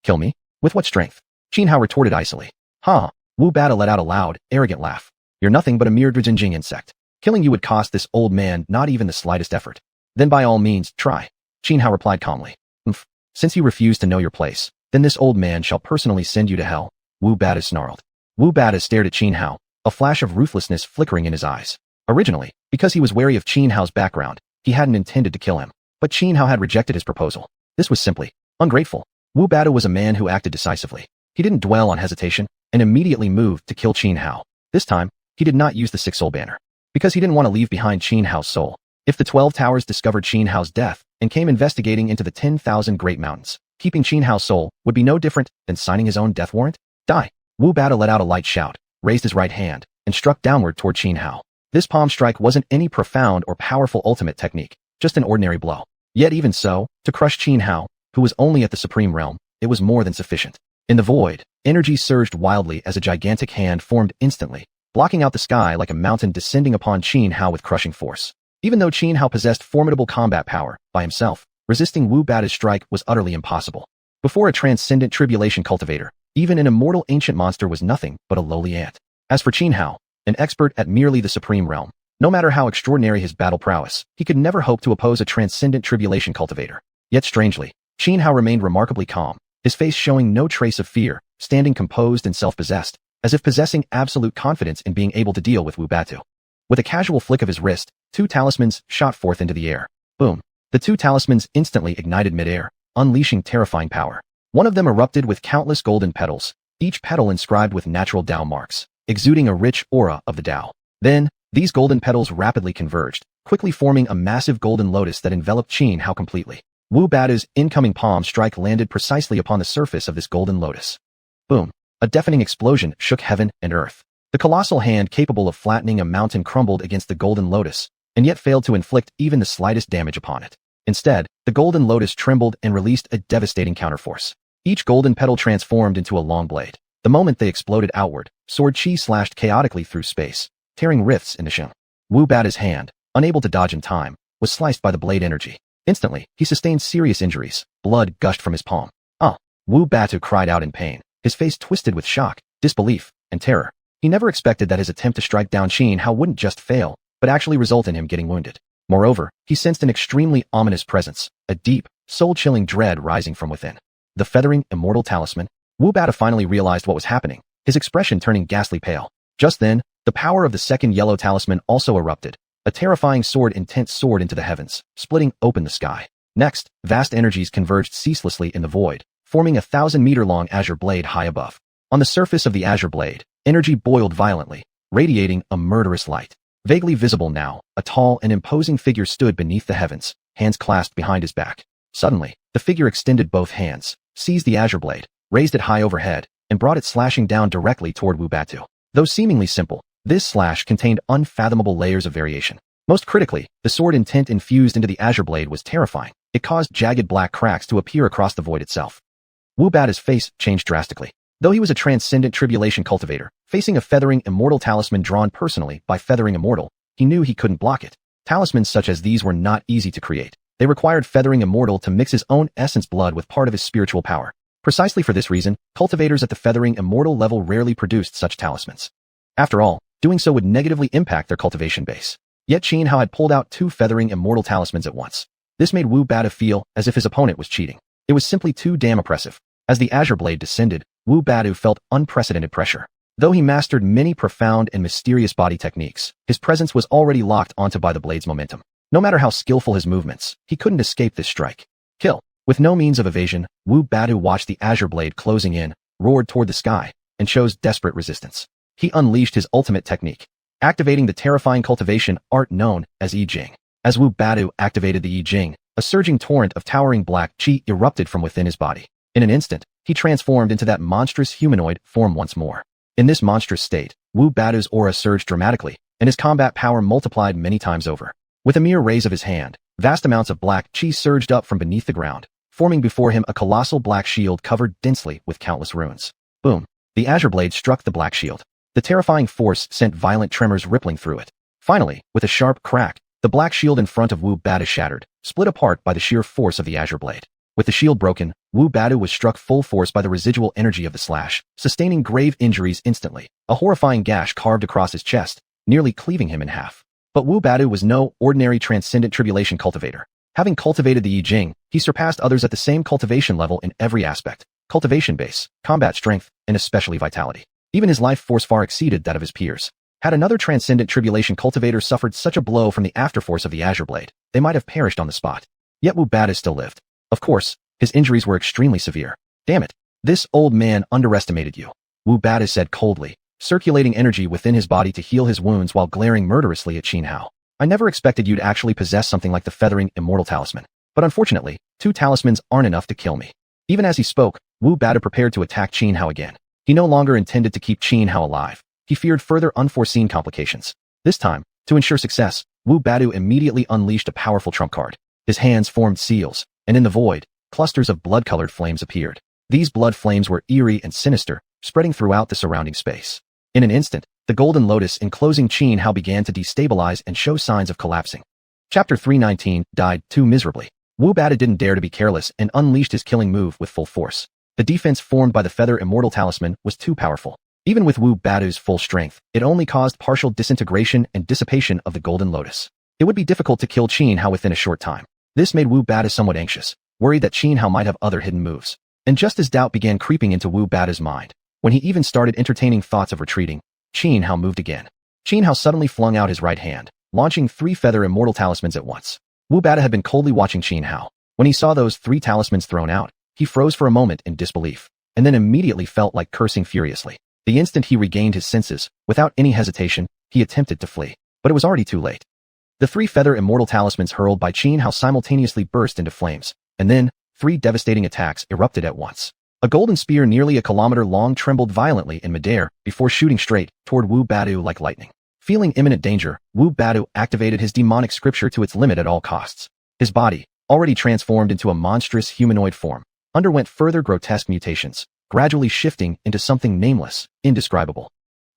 "Kill me? With what strength?" Qin Hao retorted icily. "Ha!" Wu Bada let out a loud, arrogant laugh. "You're nothing but a mere Drijinjing insect. Killing you would cost this old man not even the slightest effort." "Then by all means, try," Qin Hao replied calmly. "Since you refuse to know your place, then this old man shall personally send you to hell," Wu Bada snarled. Wu Bada stared at Qin Hao, a flash of ruthlessness flickering in his eyes. Originally, because he was wary of Qin Hao's background, he hadn't intended to kill him. But Qin Hao had rejected his proposal. This was simply ungrateful. Wu Bada was a man who acted decisively. He didn't dwell on hesitation, and immediately moved to kill Qin Hao. This time, he did not use the 6 soul banner, because he didn't want to leave behind Qin Hao's soul. If the 12 Towers discovered Qin Hao's death and came investigating into the 10,000 great mountains, keeping Qin Hao's soul would be no different than signing his own death warrant. Die! Wu Bada let out a light shout, raised his right hand, and struck downward toward Qin Hao. This palm strike wasn't any profound or powerful ultimate technique, just an ordinary blow. Yet even so, to crush Qin Hao, who was only at the supreme realm, it was more than sufficient. In the void, energy surged wildly as a gigantic hand formed instantly, blocking out the sky like a mountain descending upon Xianhao with crushing force. Even though Xianhao possessed formidable combat power, by himself, resisting Wu Bada's strike was utterly impossible. Before a transcendent tribulation cultivator, even an immortal ancient monster was nothing but a lowly ant. As for Xianhao, an expert at merely the supreme realm, no matter how extraordinary his battle prowess, he could never hope to oppose a transcendent tribulation cultivator. Yet strangely, Xianhao remained remarkably calm, his face showing no trace of fear, standing composed and self-possessed, as if possessing absolute confidence in being able to deal with Wu Batu. With a casual flick of his wrist, 2 talismans shot forth into the air. Boom. The 2 talismans instantly ignited midair, unleashing terrifying power. One of them erupted with countless golden petals, each petal inscribed with natural Dao marks, exuding a rich aura of the Dao. Then, these golden petals rapidly converged, quickly forming a massive golden lotus that enveloped Xianhao completely. Wu Batu's incoming palm strike landed precisely upon the surface of this golden lotus. Boom. A deafening explosion shook heaven and earth. The colossal hand capable of flattening a mountain crumbled against the golden lotus, and yet failed to inflict even the slightest damage upon it. Instead, the golden lotus trembled and released a devastating counterforce. Each golden petal transformed into a long blade. The moment they exploded outward, sword chi slashed chaotically through space, tearing rifts into Xiang. Wu Bata's hand, unable to dodge in time, was sliced by the blade energy. Instantly, he sustained serious injuries. Blood gushed from his palm. Wu Batu cried out in pain, his face twisted with shock, disbelief, and terror. He never expected that his attempt to strike down Xianhao wouldn't just fail, but actually result in him getting wounded. Moreover, he sensed an extremely ominous presence, a deep, soul-chilling dread rising from within. The feathering, immortal talisman. Wu Batu finally realized what was happening, his expression turning ghastly pale. Just then, the power of the second yellow talisman also erupted, a terrifying sword-intent soared into the heavens, splitting open the sky. Next, vast energies converged ceaselessly in the void, forming a 1,000-meter-long azure blade high above. On the surface of the azure blade, energy boiled violently, radiating a murderous light. Vaguely visible now, a tall and imposing figure stood beneath the heavens, hands clasped behind his back. Suddenly, the figure extended both hands, seized the azure blade, raised it high overhead, and brought it slashing down directly toward Wu Batu. Though seemingly simple, this slash contained unfathomable layers of variation. Most critically, the sword intent infused into the azure blade was terrifying. It caused jagged black cracks to appear across the void itself. Wu Batu's face changed drastically. Though he was a transcendent tribulation cultivator, facing a feathering immortal talisman drawn personally by feathering immortal, he knew he couldn't block it. Talismans such as these were not easy to create. They required feathering immortal to mix his own essence blood with part of his spiritual power. Precisely for this reason, cultivators at the feathering immortal level rarely produced such talismans. After all, doing so would negatively impact their cultivation base. Yet Xianhao had pulled out 2 feathering immortal talismans at once. This made Wu Batu feel as if his opponent was cheating. It was simply too damn oppressive. As the azure blade descended, Wu Batu felt unprecedented pressure. Though he mastered many profound and mysterious body techniques, his presence was already locked onto by the blade's momentum. No matter how skillful his movements, he couldn't escape this strike. Kill. With no means of evasion, Wu Batu watched the azure blade closing in, roared toward the sky, and chose desperate resistance. He unleashed his ultimate technique, activating the terrifying cultivation art known as I Jing. As Wu Batu activated the I Jing, a surging torrent of towering black chi erupted from within his body. In an instant, he transformed into that monstrous humanoid form once more. In this monstrous state, Wu Batu's aura surged dramatically, and his combat power multiplied many times over. With a mere raise of his hand, vast amounts of black chi surged up from beneath the ground, forming before him a colossal black shield covered densely with countless runes. Boom! The azure blade struck the black shield. The terrifying force sent violent tremors rippling through it. Finally, with a sharp crack, the black shield in front of Wu Batu shattered, split apart by the sheer force of the azure blade. With the shield broken, Wu Batu was struck full force by the residual energy of the slash, sustaining grave injuries instantly. A horrifying gash carved across his chest, nearly cleaving him in half. But Wu Batu was no ordinary transcendent tribulation cultivator. Having cultivated the I Jing, he surpassed others at the same cultivation level in every aspect: cultivation base, combat strength, and especially vitality. Even his life force far exceeded that of his peers. Had another transcendent tribulation cultivator suffered such a blow from the afterforce of the azure blade, they might have perished on the spot. Yet Wu Batu still lived. Of course, his injuries were extremely severe. Damn it, this old man underestimated you, Wu Batu said coldly, circulating energy within his body to heal his wounds while glaring murderously at Xianhao. I never expected you to actually possess something like the feathering immortal talisman. But unfortunately, 2 talismans aren't enough to kill me. Even as he spoke, Wu Batu prepared to attack Xianhao again. He no longer intended to keep Xianhao alive. He feared further unforeseen complications. This time, to ensure success, Wu Batu immediately unleashed a powerful trump card. His hands formed seals, and in the void, clusters of blood-colored flames appeared. These blood flames were eerie and sinister, spreading throughout the surrounding space. In an instant, the golden lotus enclosing Xianhao began to destabilize and show signs of collapsing. Chapter 319 died too miserably. Wu Bada didn't dare to be careless and unleashed his killing move with full force. The defense formed by the Feather Immortal Talisman was too powerful. Even with Wu Badu's full strength, it only caused partial disintegration and dissipation of the golden lotus. It would be difficult to kill Xianhao within a short time. This made Wu Bada somewhat anxious, worried that Xianhao might have other hidden moves. And just as doubt began creeping into Wu Bada's mind, when he even started entertaining thoughts of retreating, Xianhao moved again. Xianhao suddenly flung out his right hand, launching 3 Feather Immortal Talismans at once. Wu Bada had been coldly watching Xianhao. When he saw those 3 talismans thrown out, he froze for a moment in disbelief, and then immediately felt like cursing furiously. The instant he regained his senses, without any hesitation, he attempted to flee. But it was already too late. The 3 Feather Immortal Talismans hurled by Xianhao simultaneously burst into flames, and then 3 devastating attacks erupted at once. A golden spear nearly a kilometer long trembled violently in midair before shooting straight toward Wu Badu like lightning. Feeling imminent danger, Wu Badu activated his demonic scripture to its limit at all costs. His body, already transformed into a monstrous humanoid form, underwent further grotesque mutations, gradually shifting into something nameless, indescribable.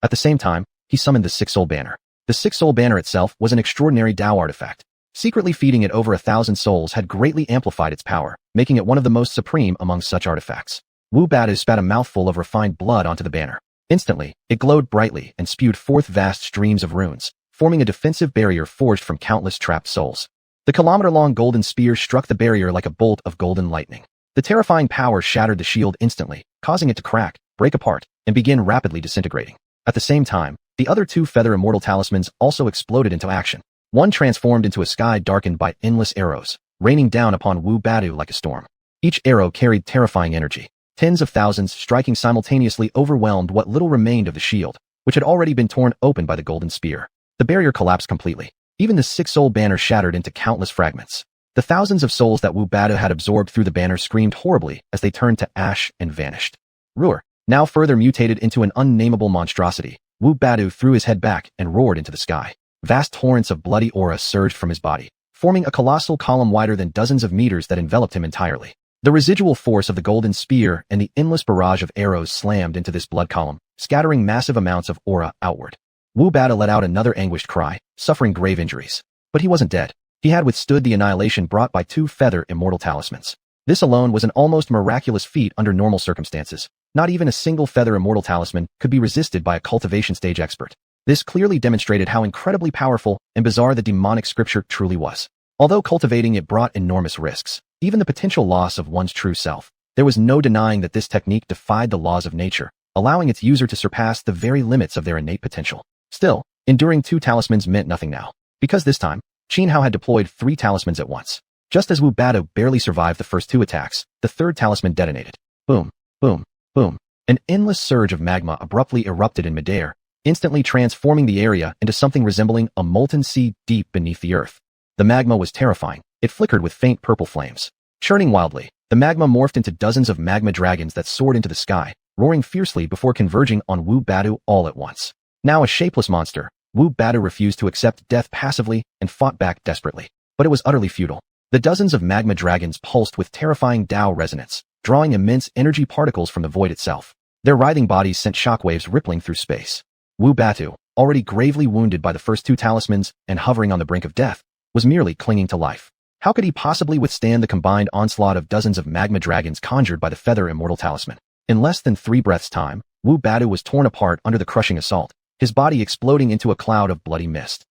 At the same time, he summoned the Six-Soul Banner. The Six-Soul Banner itself was an extraordinary Dao artifact. Secretly feeding it over 1,000 souls had greatly amplified its power, making it one of the most supreme among such artifacts. Wu Badu spat a mouthful of refined blood onto the banner. Instantly, it glowed brightly and spewed forth vast streams of runes, forming a defensive barrier forged from countless trapped souls. The kilometer-long golden spear struck the barrier like a bolt of golden lightning. The terrifying power shattered the shield instantly, causing it to crack, break apart, and begin rapidly disintegrating. At the same time, the other 2 Feather Immortal Talismans also exploded into action. One transformed into a sky darkened by endless arrows, raining down upon Wu Badu like a storm. Each arrow carried terrifying energy. Tens of thousands striking simultaneously overwhelmed what little remained of the shield, which had already been torn open by the golden spear. The barrier collapsed completely. Even the Six-Soul Banner shattered into countless fragments. The thousands of souls that Wu Badu had absorbed through the banner screamed horribly as they turned to ash and vanished. Ruhr, now further mutated into an unnameable monstrosity, Wu Badu threw his head back and roared into the sky. Vast torrents of bloody aura surged from his body, forming a colossal column wider than dozens of meters that enveloped him entirely. The residual force of the golden spear and the endless barrage of arrows slammed into this blood column, scattering massive amounts of aura outward. Wu Bada let out another anguished cry, suffering grave injuries. But he wasn't dead. He had withstood the annihilation brought by 2 Feather Immortal Talismans. This alone was an almost miraculous feat under normal circumstances. Not even a single Feather Immortal Talisman could be resisted by a cultivation stage expert. This clearly demonstrated how incredibly powerful and bizarre the demonic scripture truly was. Although cultivating it brought enormous risks, even the potential loss of one's true self, there was no denying that this technique defied the laws of nature, allowing its user to surpass the very limits of their innate potential. Still, enduring 2 talismans meant nothing now, because this time, Xianhao had deployed 3 talismans at once. Just as Wu Badu barely survived the first 2 attacks, the 3rd talisman detonated. Boom, boom, boom. An endless surge of magma abruptly erupted in midair, instantly transforming the area into something resembling a molten sea deep beneath the earth. The magma was terrifying. It flickered with faint purple flames. Churning wildly, the magma morphed into dozens of magma dragons that soared into the sky, roaring fiercely before converging on Wu Badu all at once. Now a shapeless monster, Wu Badu refused to accept death passively and fought back desperately. But it was utterly futile. The dozens of magma dragons pulsed with terrifying Dao resonance, drawing immense energy particles from the void itself. Their writhing bodies sent shockwaves rippling through space. Wu Badu, already gravely wounded by the first 2 talismans and hovering on the brink of death, was merely clinging to life. How could he possibly withstand the combined onslaught of dozens of magma dragons conjured by the Feather Immortal Talisman? In less than 3 breaths' time, Wu Badu was torn apart under the crushing assault, his body exploding into a cloud of bloody mist.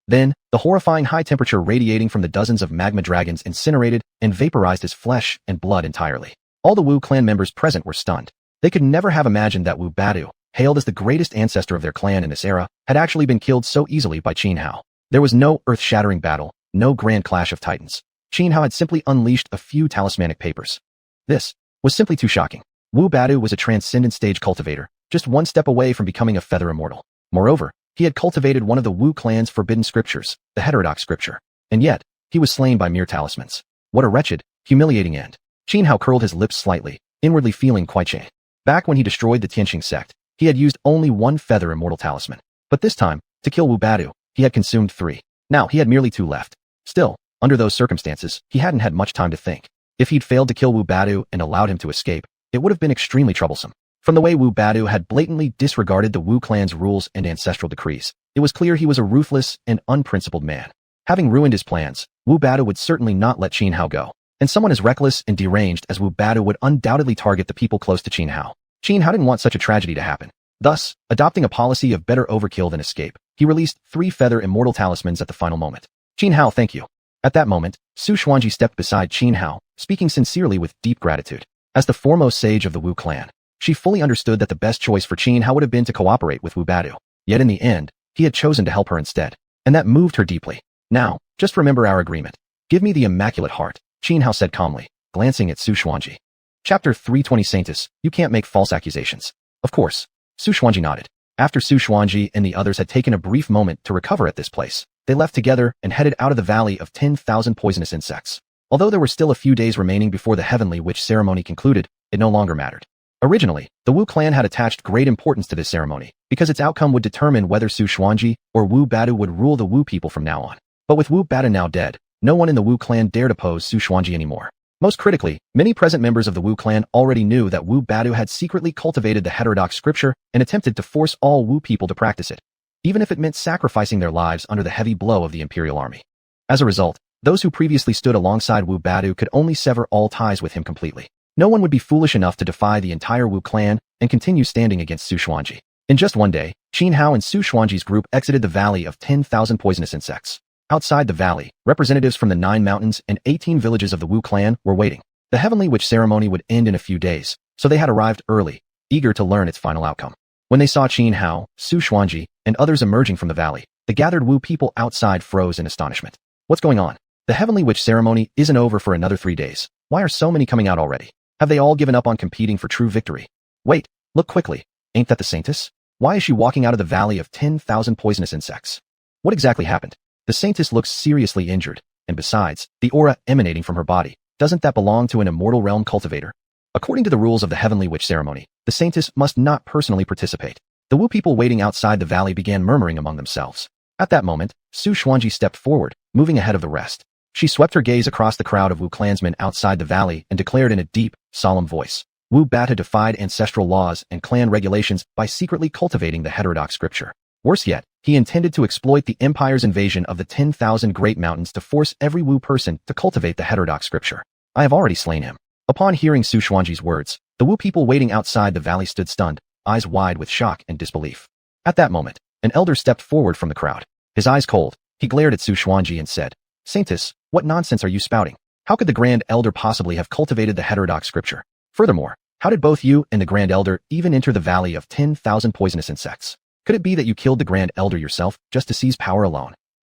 Then, the horrifying high temperature radiating from the dozens of magma dragons incinerated and vaporized his flesh and blood entirely. All the Wu clan members present were stunned. They could never have imagined that Wu Badu, hailed as the greatest ancestor of their clan in this era, had actually been killed so easily by Xianhao. There was no earth-shattering battle, no grand clash of titans. Xianhao had simply unleashed a few talismanic papers. This was simply too shocking. Wu Badu was a transcendent stage cultivator, just 1 step away from becoming a Feather Immortal. Moreover, he had cultivated one of the Wu clan's forbidden scriptures, the heterodox scripture. And yet, he was slain by mere talismans. What a wretched, humiliating end. Xianhao curled his lips slightly, inwardly feeling quite ashamed. Back when he destroyed the Tianxing sect, he had used only 1 Feather Immortal Talisman. But this time, to kill Wu Badu, he had consumed 3. Now he had merely 2 left. Still, under those circumstances, he hadn't had much time to think. If he'd failed to kill Wu Badu and allowed him to escape, it would have been extremely troublesome. From the way Wu Badu had blatantly disregarded the Wu clan's rules and ancestral decrees, it was clear he was a ruthless and unprincipled man. Having ruined his plans, Wu Badu would certainly not let Xianhao go, and someone as reckless and deranged as Wu Badu would undoubtedly target the people close to Xianhao. Xianhao didn't want such a tragedy to happen. Thus, adopting a policy of better overkill than escape, he released 3 feather immortal talismans at the final moment. Xianhao, thank you. At that moment, Xuanhuan stepped beside Xianhao, speaking sincerely with deep gratitude. As the foremost sage of the Wu clan, she fully understood that the best choice for Xianhao would have been to cooperate with Wu Badu. Yet in the end, he had chosen to help her instead, and that moved her deeply. Now, just remember our agreement. Give me the immaculate heart, Xianhao said calmly, glancing at Xuanhuan. Chapter 320 Saintus, you can't make false accusations. Of course. Xuanhuan nodded. After Xuanhuan and the others had taken a brief moment to recover at this place, they left together and headed out of the Valley of 10,000 Poisonous Insects. Although there were still a few days remaining before the Heavenly Witch ceremony concluded, it no longer mattered. Originally, the Wu clan had attached great importance to this ceremony, because its outcome would determine whether Xuanhuan or Wu Badu would rule the Wu people from now on. But with Wu Badu now dead, no one in the Wu clan dared oppose Xuanhuan anymore. Most critically, many present members of the Wu clan already knew that Wu Badu had secretly cultivated the heterodox scripture and attempted to force all Wu people to practice it, even if it meant sacrificing their lives under the heavy blow of the imperial army. As a result, those who previously stood alongside Wu Badu could only sever all ties with him completely. No one would be foolish enough to defy the entire Wu clan and continue standing against Xuanhuan. In just one day, Xianhao and Xuanhuan's group exited the Valley of 10,000 Poisonous Insects. Outside the valley, representatives from the 9 mountains and 18 villages of the Wu clan were waiting. The Heavenly Witch ceremony would end in a few days, so they had arrived early, eager to learn its final outcome. When they saw Xianhao, Xuanhuan, and others emerging from the valley, the gathered Wu people outside froze in astonishment. What's going on? The Heavenly Witch ceremony isn't over for another 3 days. Why are so many coming out already? Have they all given up on competing for true victory? Wait, look quickly. Ain't that the Saintess? Why is she walking out of the Valley of 10,000 Poisonous Insects? What exactly happened? The Saintess looks seriously injured, and besides, the aura emanating from her body, doesn't that belong to an immortal realm cultivator? According to the rules of the Heavenly Witch ceremony, the Saintess must not personally participate. The Wu people waiting outside the valley began murmuring among themselves. At that moment, Xuanhuan stepped forward, moving ahead of the rest. She swept her gaze across the crowd of Wu clansmen outside the valley and declared in a deep, solemn voice, Wu Badu defied ancestral laws and clan regulations by secretly cultivating the heterodox scripture. Worse yet, he intended to exploit the Empire's invasion of the 10,000 Great Mountains to force every Wu person to cultivate the heterodox scripture. I have already slain him. Upon hearing Xuanhuan's words, the Wu people waiting outside the valley stood stunned, eyes wide with shock and disbelief. At that moment, an elder stepped forward from the crowd. His eyes cold, he glared at Xuanhuan and said, Saintess, what nonsense are you spouting? How could the Grand Elder possibly have cultivated the heterodox scripture? Furthermore, how did both you and the Grand Elder even enter the Valley of 10,000 Poisonous Insects? Could it be that you killed the Grand Elder yourself just to seize power alone?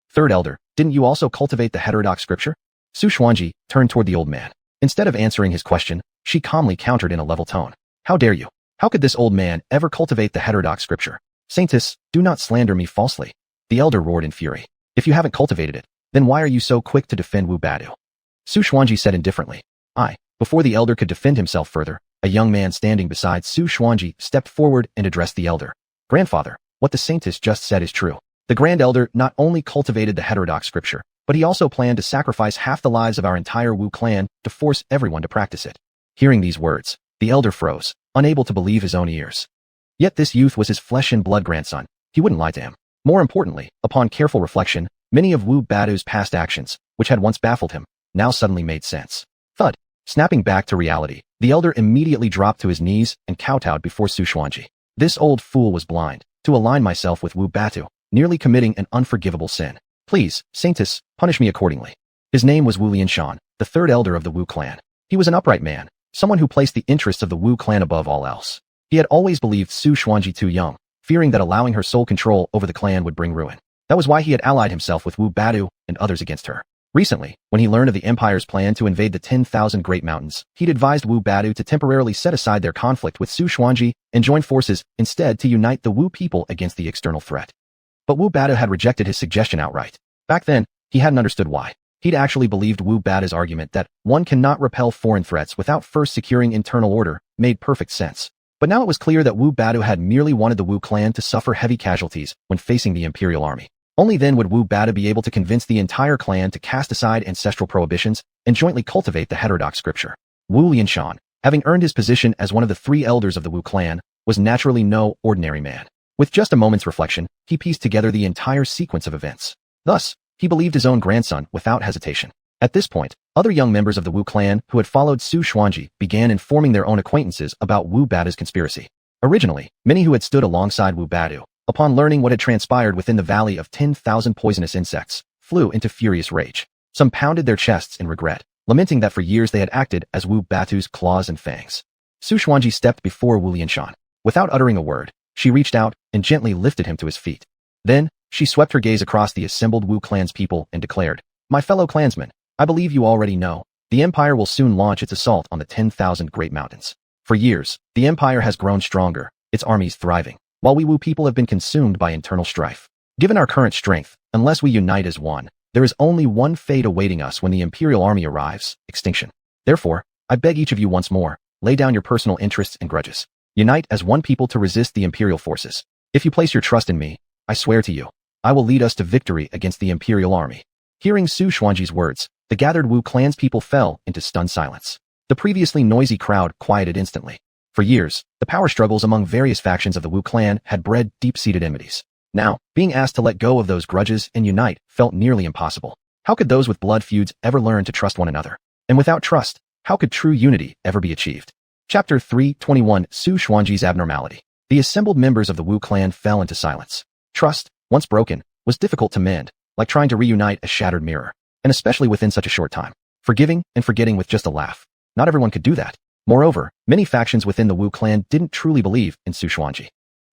Third Elder, didn't you also cultivate the heterodox scripture? Xuanhuan turned toward the old man. Instead of answering his question, she calmly countered in a level tone. How dare you? How could this old man ever cultivate the heterodox scripture? Saintess, do not slander me falsely. The elder roared in fury. If you haven't cultivated it, then why are you so quick to defend Wu Badu? Xuanhuan said indifferently. Before the elder could defend himself further, a young man standing beside Xuanhuan stepped forward and addressed the elder. Grandfather, what the Saintess just said is true. The Grand Elder not only cultivated the heterodox scripture, but he also planned to sacrifice half the lives of our entire Wu clan to force everyone to practice it. Hearing these words, the elder froze, unable to believe his own ears. Yet this youth was his flesh and blood grandson. He wouldn't lie to him. More importantly, upon careful reflection, many of Wu Badu's past actions, which had once baffled him, now suddenly made sense. Thud. Snapping back to reality, the elder immediately dropped to his knees and kowtowed before Xuanhuan. This old fool was blind. To align myself with Wu Badu, nearly committing an unforgivable sin. Please, Saintess, punish me accordingly. His name was Wu Lianshan, the third elder of the Wu clan. He was an upright man, someone who placed the interests of the Wu clan above all else. He had always believed Xuanhuan too young, fearing that allowing her sole control over the clan would bring ruin. That was why he had allied himself with Wu Badu and others against her. Recently, when he learned of the Empire's plan to invade the 10,000 Great Mountains, he'd advised Wu Badu to temporarily set aside their conflict with Xuanhuan and join forces instead to unite the Wu people against the external threat. But Wu Badu had rejected his suggestion outright. Back then, he hadn't understood why. He'd actually believed Wu Badu's argument that one cannot repel foreign threats without first securing internal order made perfect sense. But now it was clear that Wu Badu had merely wanted the Wu clan to suffer heavy casualties when facing the imperial army. Only then would Wu Badu be able to convince the entire clan to cast aside ancestral prohibitions and jointly cultivate the heterodox scripture. Wu Lianshan, having earned his position as one of the 3 elders of the Wu clan, was naturally no ordinary man. With just a moment's reflection, he pieced together the entire sequence of events. Thus, he believed his own grandson without hesitation. At this point, other young members of the Wu clan who had followed Xuanhuan began informing their own acquaintances about Wu Badu's conspiracy. Originally, many who had stood alongside Wu Badu, upon learning what had transpired within the Valley of 10,000 Poisonous Insects, flew into furious rage. Some pounded their chests in regret, lamenting that for years they had acted as Wu Badu's claws and fangs. Xuanhuan stepped before Wu Lianshan. Without uttering a word, she reached out and gently lifted him to his feet. Then, she swept her gaze across the assembled Wu clan's people and declared, "My fellow clansmen, I believe you already know, the Empire will soon launch its assault on the 10,000 Great Mountains. For years, the Empire has grown stronger, its armies thriving, while we Wu people have been consumed by internal strife. Given our current strength, unless we unite as one, there is only one fate awaiting us when the Imperial Army arrives, extinction. Therefore, I beg each of you once more, lay down your personal interests and grudges. Unite as one people to resist the Imperial forces. If you place your trust in me, I swear to you, I will lead us to victory against the Imperial Army." Hearing Xuanhuan's words, the gathered Wu clan's people fell into stunned silence. The previously noisy crowd quieted instantly. For years, the power struggles among various factions of the Wu clan had bred deep-seated enmities. Now, being asked to let go of those grudges and unite felt nearly impossible. How could those with blood feuds ever learn to trust one another? And without trust, how could true unity ever be achieved? Chapter 321 Xuanhuan's Abnormality. The assembled members of the Wu clan fell into silence. Trust, once broken, was difficult to mend, like trying to reunite a shattered mirror, and especially within such a short time. Forgiving and forgetting with just a laugh. Not everyone could do that. Moreover, many factions within the Wu clan didn't truly believe in Xuanhuan.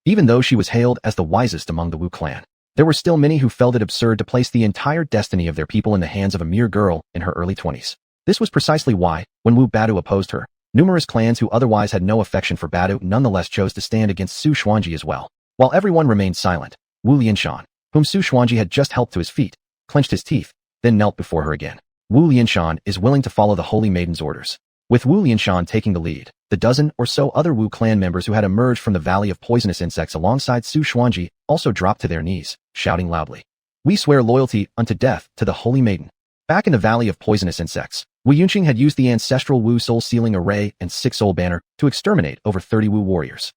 Even though she was hailed as the wisest among the Wu clan, there were still many who felt it absurd to place the entire destiny of their people in the hands of a mere girl in her early 20s. This was precisely why, when Wu Badu opposed her, numerous clans who otherwise had no affection for Badu nonetheless chose to stand against Xuanhuan as well. While everyone remained silent, Wu Lianshan, whom Xuanhuan had just helped to his feet, clenched his teeth, then knelt before her again. Wu Lianshan is willing to follow the Holy Maiden's orders. With Wu Lianshan taking the lead, the dozen or so other Wu clan members who had emerged from the Valley of Poisonous Insects alongside Xuanhuan also dropped to their knees, shouting loudly, "We swear loyalty unto death to the Holy Maiden." Back in the Valley of Poisonous Insects, Wu Yunqing had used the ancestral Wu Soul Sealing Array and 6-Soul Banner to exterminate over 30 Wu warriors.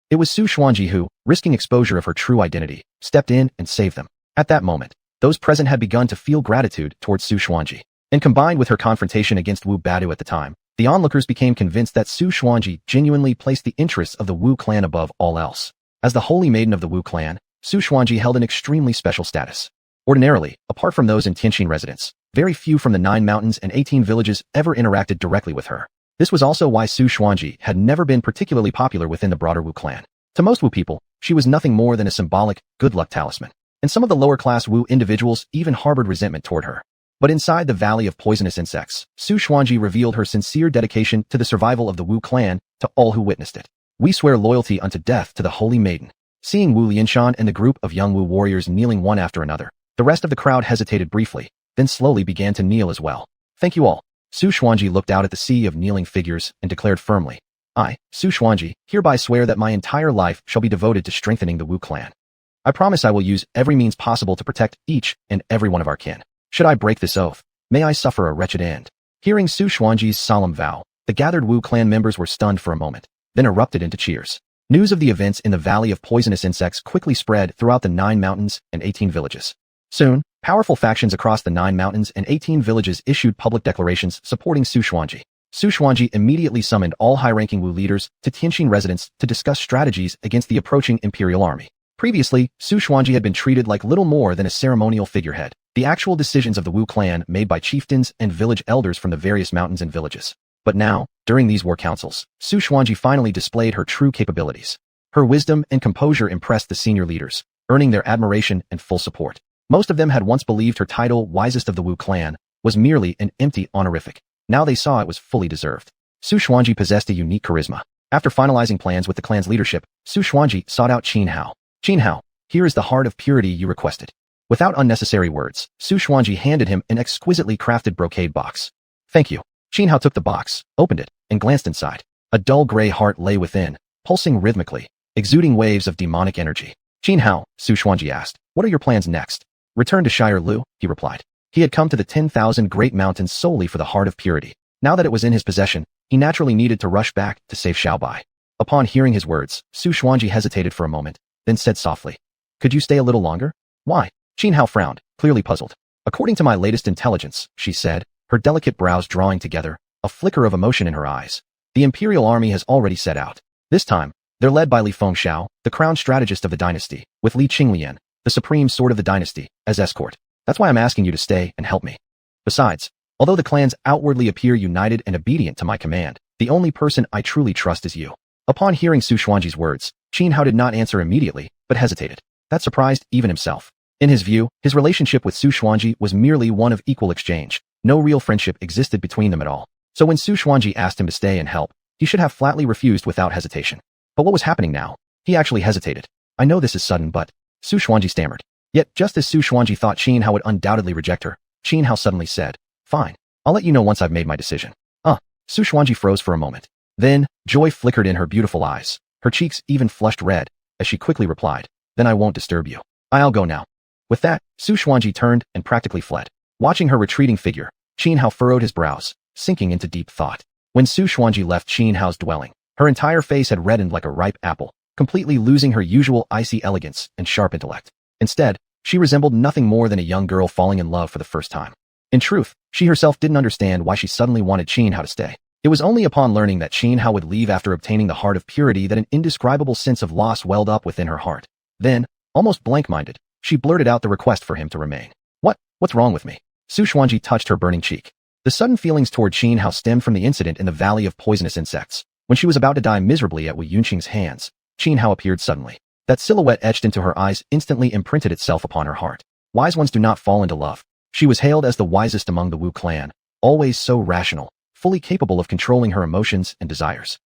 It was Xuanhuan who, risking exposure of her true identity, stepped in and saved them. At that moment, those present had begun to feel gratitude towards Xuanhuan. And combined with her confrontation against Wu Badu at the time, the onlookers became convinced that Xuanhuan genuinely placed the interests of the Wu clan above all else. As the Holy Maiden of the Wu clan, Xuanhuan held an extremely special status. Ordinarily, apart from those in Tianqin residents, very few from the 9 mountains and 18 villages ever interacted directly with her. This was also why Xuanhuan had never been particularly popular within the broader Wu clan. To most Wu people, she was nothing more than a symbolic, good luck talisman. And some of the lower-class Wu individuals even harbored resentment toward her. But inside the Valley of Poisonous Insects, Xuanhuan revealed her sincere dedication to the survival of the Wu clan to all who witnessed it. "We swear loyalty unto death to the Holy Maiden." Seeing Wu Lianshan and the group of young Wu warriors kneeling one after another, the rest of the crowd hesitated briefly, then slowly began to kneel as well. "Thank you all." Xuanhuan looked out at the sea of kneeling figures and declared firmly, "I, Xuanhuan, hereby swear that my entire life shall be devoted to strengthening the Wu clan. I promise I will use every means possible to protect each and every one of our kin. Should I break this oath, may I suffer a wretched end." Hearing Xuanhuan's solemn vow, the gathered Wu clan members were stunned for a moment, then erupted into cheers. News of the events in the Valley of Poisonous Insects quickly spread throughout the 9 mountains and 18 villages. Soon, powerful factions across the 9 mountains and 18 villages issued public declarations supporting Xuanhuan. Xuanhuan immediately summoned all high-ranking Wu leaders to Tianqin residence to discuss strategies against the approaching Imperial Army. Previously, Xuanhuan had been treated like little more than a ceremonial figurehead, the actual decisions of the Wu clan made by chieftains and village elders from the various mountains and villages. But now, during these war councils, Xuanhuan finally displayed her true capabilities. Her wisdom and composure impressed the senior leaders, earning their admiration and full support. Most of them had once believed her title, Wisest of the Wu clan, was merely an empty honorific. Now they saw it was fully deserved. Xuanhuan possessed a unique charisma. After finalizing plans with the clan's leadership, Xuanhuan sought out Qin Hao. "Qin Hao, here is the heart of purity you requested." Without unnecessary words, Xuanhuan handed him an exquisitely crafted brocade box. "Thank you." Qin Hao took the box, opened it, and glanced inside. A dull gray heart lay within, pulsing rhythmically, exuding waves of demonic energy. "Qin Hao," Xuanhuan asked, "what are your plans next?" "Return to Shire Lu," he replied. He had come to the 10,000 Great Mountains solely for the heart of purity. Now that it was in his possession, he naturally needed to rush back to save Xiaobai. Upon hearing his words, Su Xuanji hesitated for a moment, then said softly, "Could you stay a little longer?" "Why?" Xianhao frowned, clearly puzzled. "According to my latest intelligence," she said, her delicate brows drawing together, a flicker of emotion in her eyes. "The Imperial Army has already set out. This time, they're led by Li Fengxiao, the crown strategist of the dynasty, with Li Qinglian, the supreme sword of the dynasty, as escort. That's why I'm asking you to stay and help me. Besides, although the clans outwardly appear united and obedient to my command, the only person I truly trust is you." Upon hearing Su Xuanji's words, Xianhao did not answer immediately, but hesitated. That surprised even himself. In his view, his relationship with Su Xuanji was merely one of equal exchange. No real friendship existed between them at all. So when Su Xuanji asked him to stay and help, he should have flatly refused without hesitation. But what was happening now? He actually hesitated. "I know this is sudden, but..." Su Xuanji stammered. Yet, just as Su Xuanji thought Xianhao would undoubtedly reject her, Xianhao suddenly said, "Fine. I'll let you know once I've made my decision." Su Xuanji froze for a moment. Then, joy flickered in her beautiful eyes. Her cheeks even flushed red, as she quickly replied, "Then I won't disturb you. I'll go now." With that, Su Xuanji turned and practically fled. Watching her retreating figure, Xianhao furrowed his brows, sinking into deep thought. When Su Xuanji left Xianhao's dwelling, her entire face had reddened like a ripe apple, completely losing her usual icy elegance and sharp intellect. Instead, she resembled nothing more than a young girl falling in love for the first time. In truth, she herself didn't understand why she suddenly wanted Xianhao to stay. It was only upon learning that Xianhao would leave after obtaining the heart of purity that an indescribable sense of loss welled up within her heart. Then, almost blank-minded, she blurted out the request for him to remain. What's wrong with me?" Su Xuanji touched her burning cheek. The sudden feelings toward Xianhao stemmed from the incident in the Valley of Poisonous Insects. When she was about to die miserably at Wu Yunqing's hands, Xianhao appeared suddenly. That silhouette etched into her eyes instantly imprinted itself upon her heart. Wise ones do not fall into love. She was hailed as the wisest among the Wu clan, always so rational, fully capable of controlling her emotions and desires.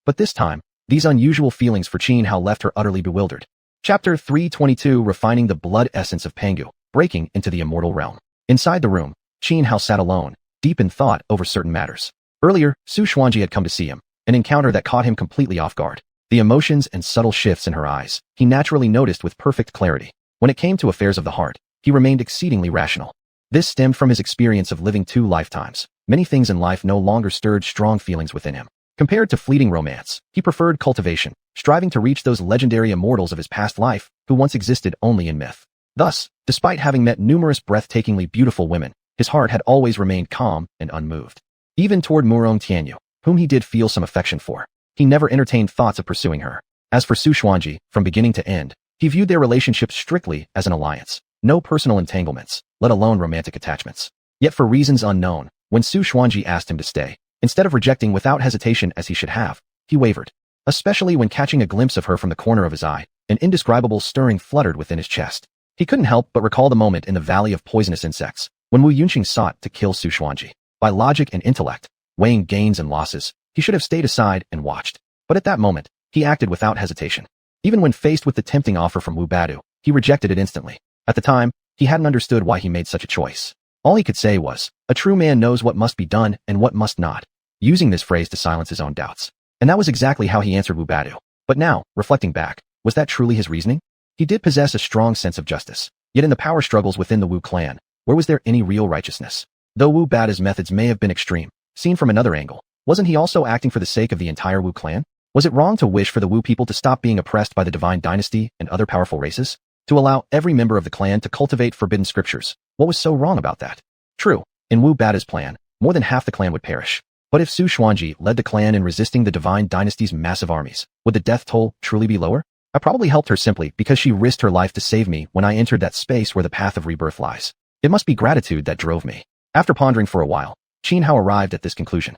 But this time, these unusual feelings for Xianhao left her utterly bewildered. Chapter 322 Refining the Blood Essence of Pangu, Breaking into the Immortal Realm. Inside the room, Xianhao sat alone, deep in thought over certain matters. Earlier, Su Xuanji had come to see him, an encounter that caught him completely off guard. The emotions and subtle shifts in her eyes, he naturally noticed with perfect clarity. When it came to affairs of the heart, he remained exceedingly rational. This stemmed from his experience of living 2 lifetimes. Many things in life no longer stirred strong feelings within him. Compared to fleeting romance, he preferred cultivation, striving to reach those legendary immortals of his past life, who once existed only in myth. Thus, despite having met numerous breathtakingly beautiful women, his heart had always remained calm and unmoved. Even toward Murong Tianyu, whom he did feel some affection for, he never entertained thoughts of pursuing her. As for Su Xuanji, from beginning to end, he viewed their relationship strictly as an alliance. No personal entanglements, let alone romantic attachments. Yet for reasons unknown, when Su Xuanji asked him to stay, instead of rejecting without hesitation as he should have, he wavered. Especially when catching a glimpse of her from the corner of his eye, an indescribable stirring fluttered within his chest. He couldn't help but recall the moment in the Valley of Poisonous Insects, when Wu Yunqing sought to kill Su Xuanji. By logic and intellect, weighing gains and losses, he should have stayed aside and watched. But at that moment, he acted without hesitation. Even when faced with the tempting offer from Wu Badu, he rejected it instantly. At the time, he hadn't understood why he made such a choice. All he could say was, "A true man knows what must be done and what must not," using this phrase to silence his own doubts. And that was exactly how he answered Wu Badu. But now, reflecting back, was that truly his reasoning? He did possess a strong sense of justice. Yet in the power struggles within the Wu clan, where was there any real righteousness? Though Wu Badu's methods may have been extreme, seen from another angle, wasn't he also acting for the sake of the entire Wu clan? Was it wrong to wish for the Wu people to stop being oppressed by the divine dynasty and other powerful races? To allow every member of the clan to cultivate forbidden scriptures, what was so wrong about that? True, in Wu Badu's plan, more than half the clan would perish. But if Su Xuanji led the clan in resisting the divine dynasty's massive armies, would the death toll truly be lower? I probably helped her simply because she risked her life to save me when I entered that space where the path of rebirth lies. It must be gratitude that drove me. After pondering for a while, Xianhao arrived at this conclusion.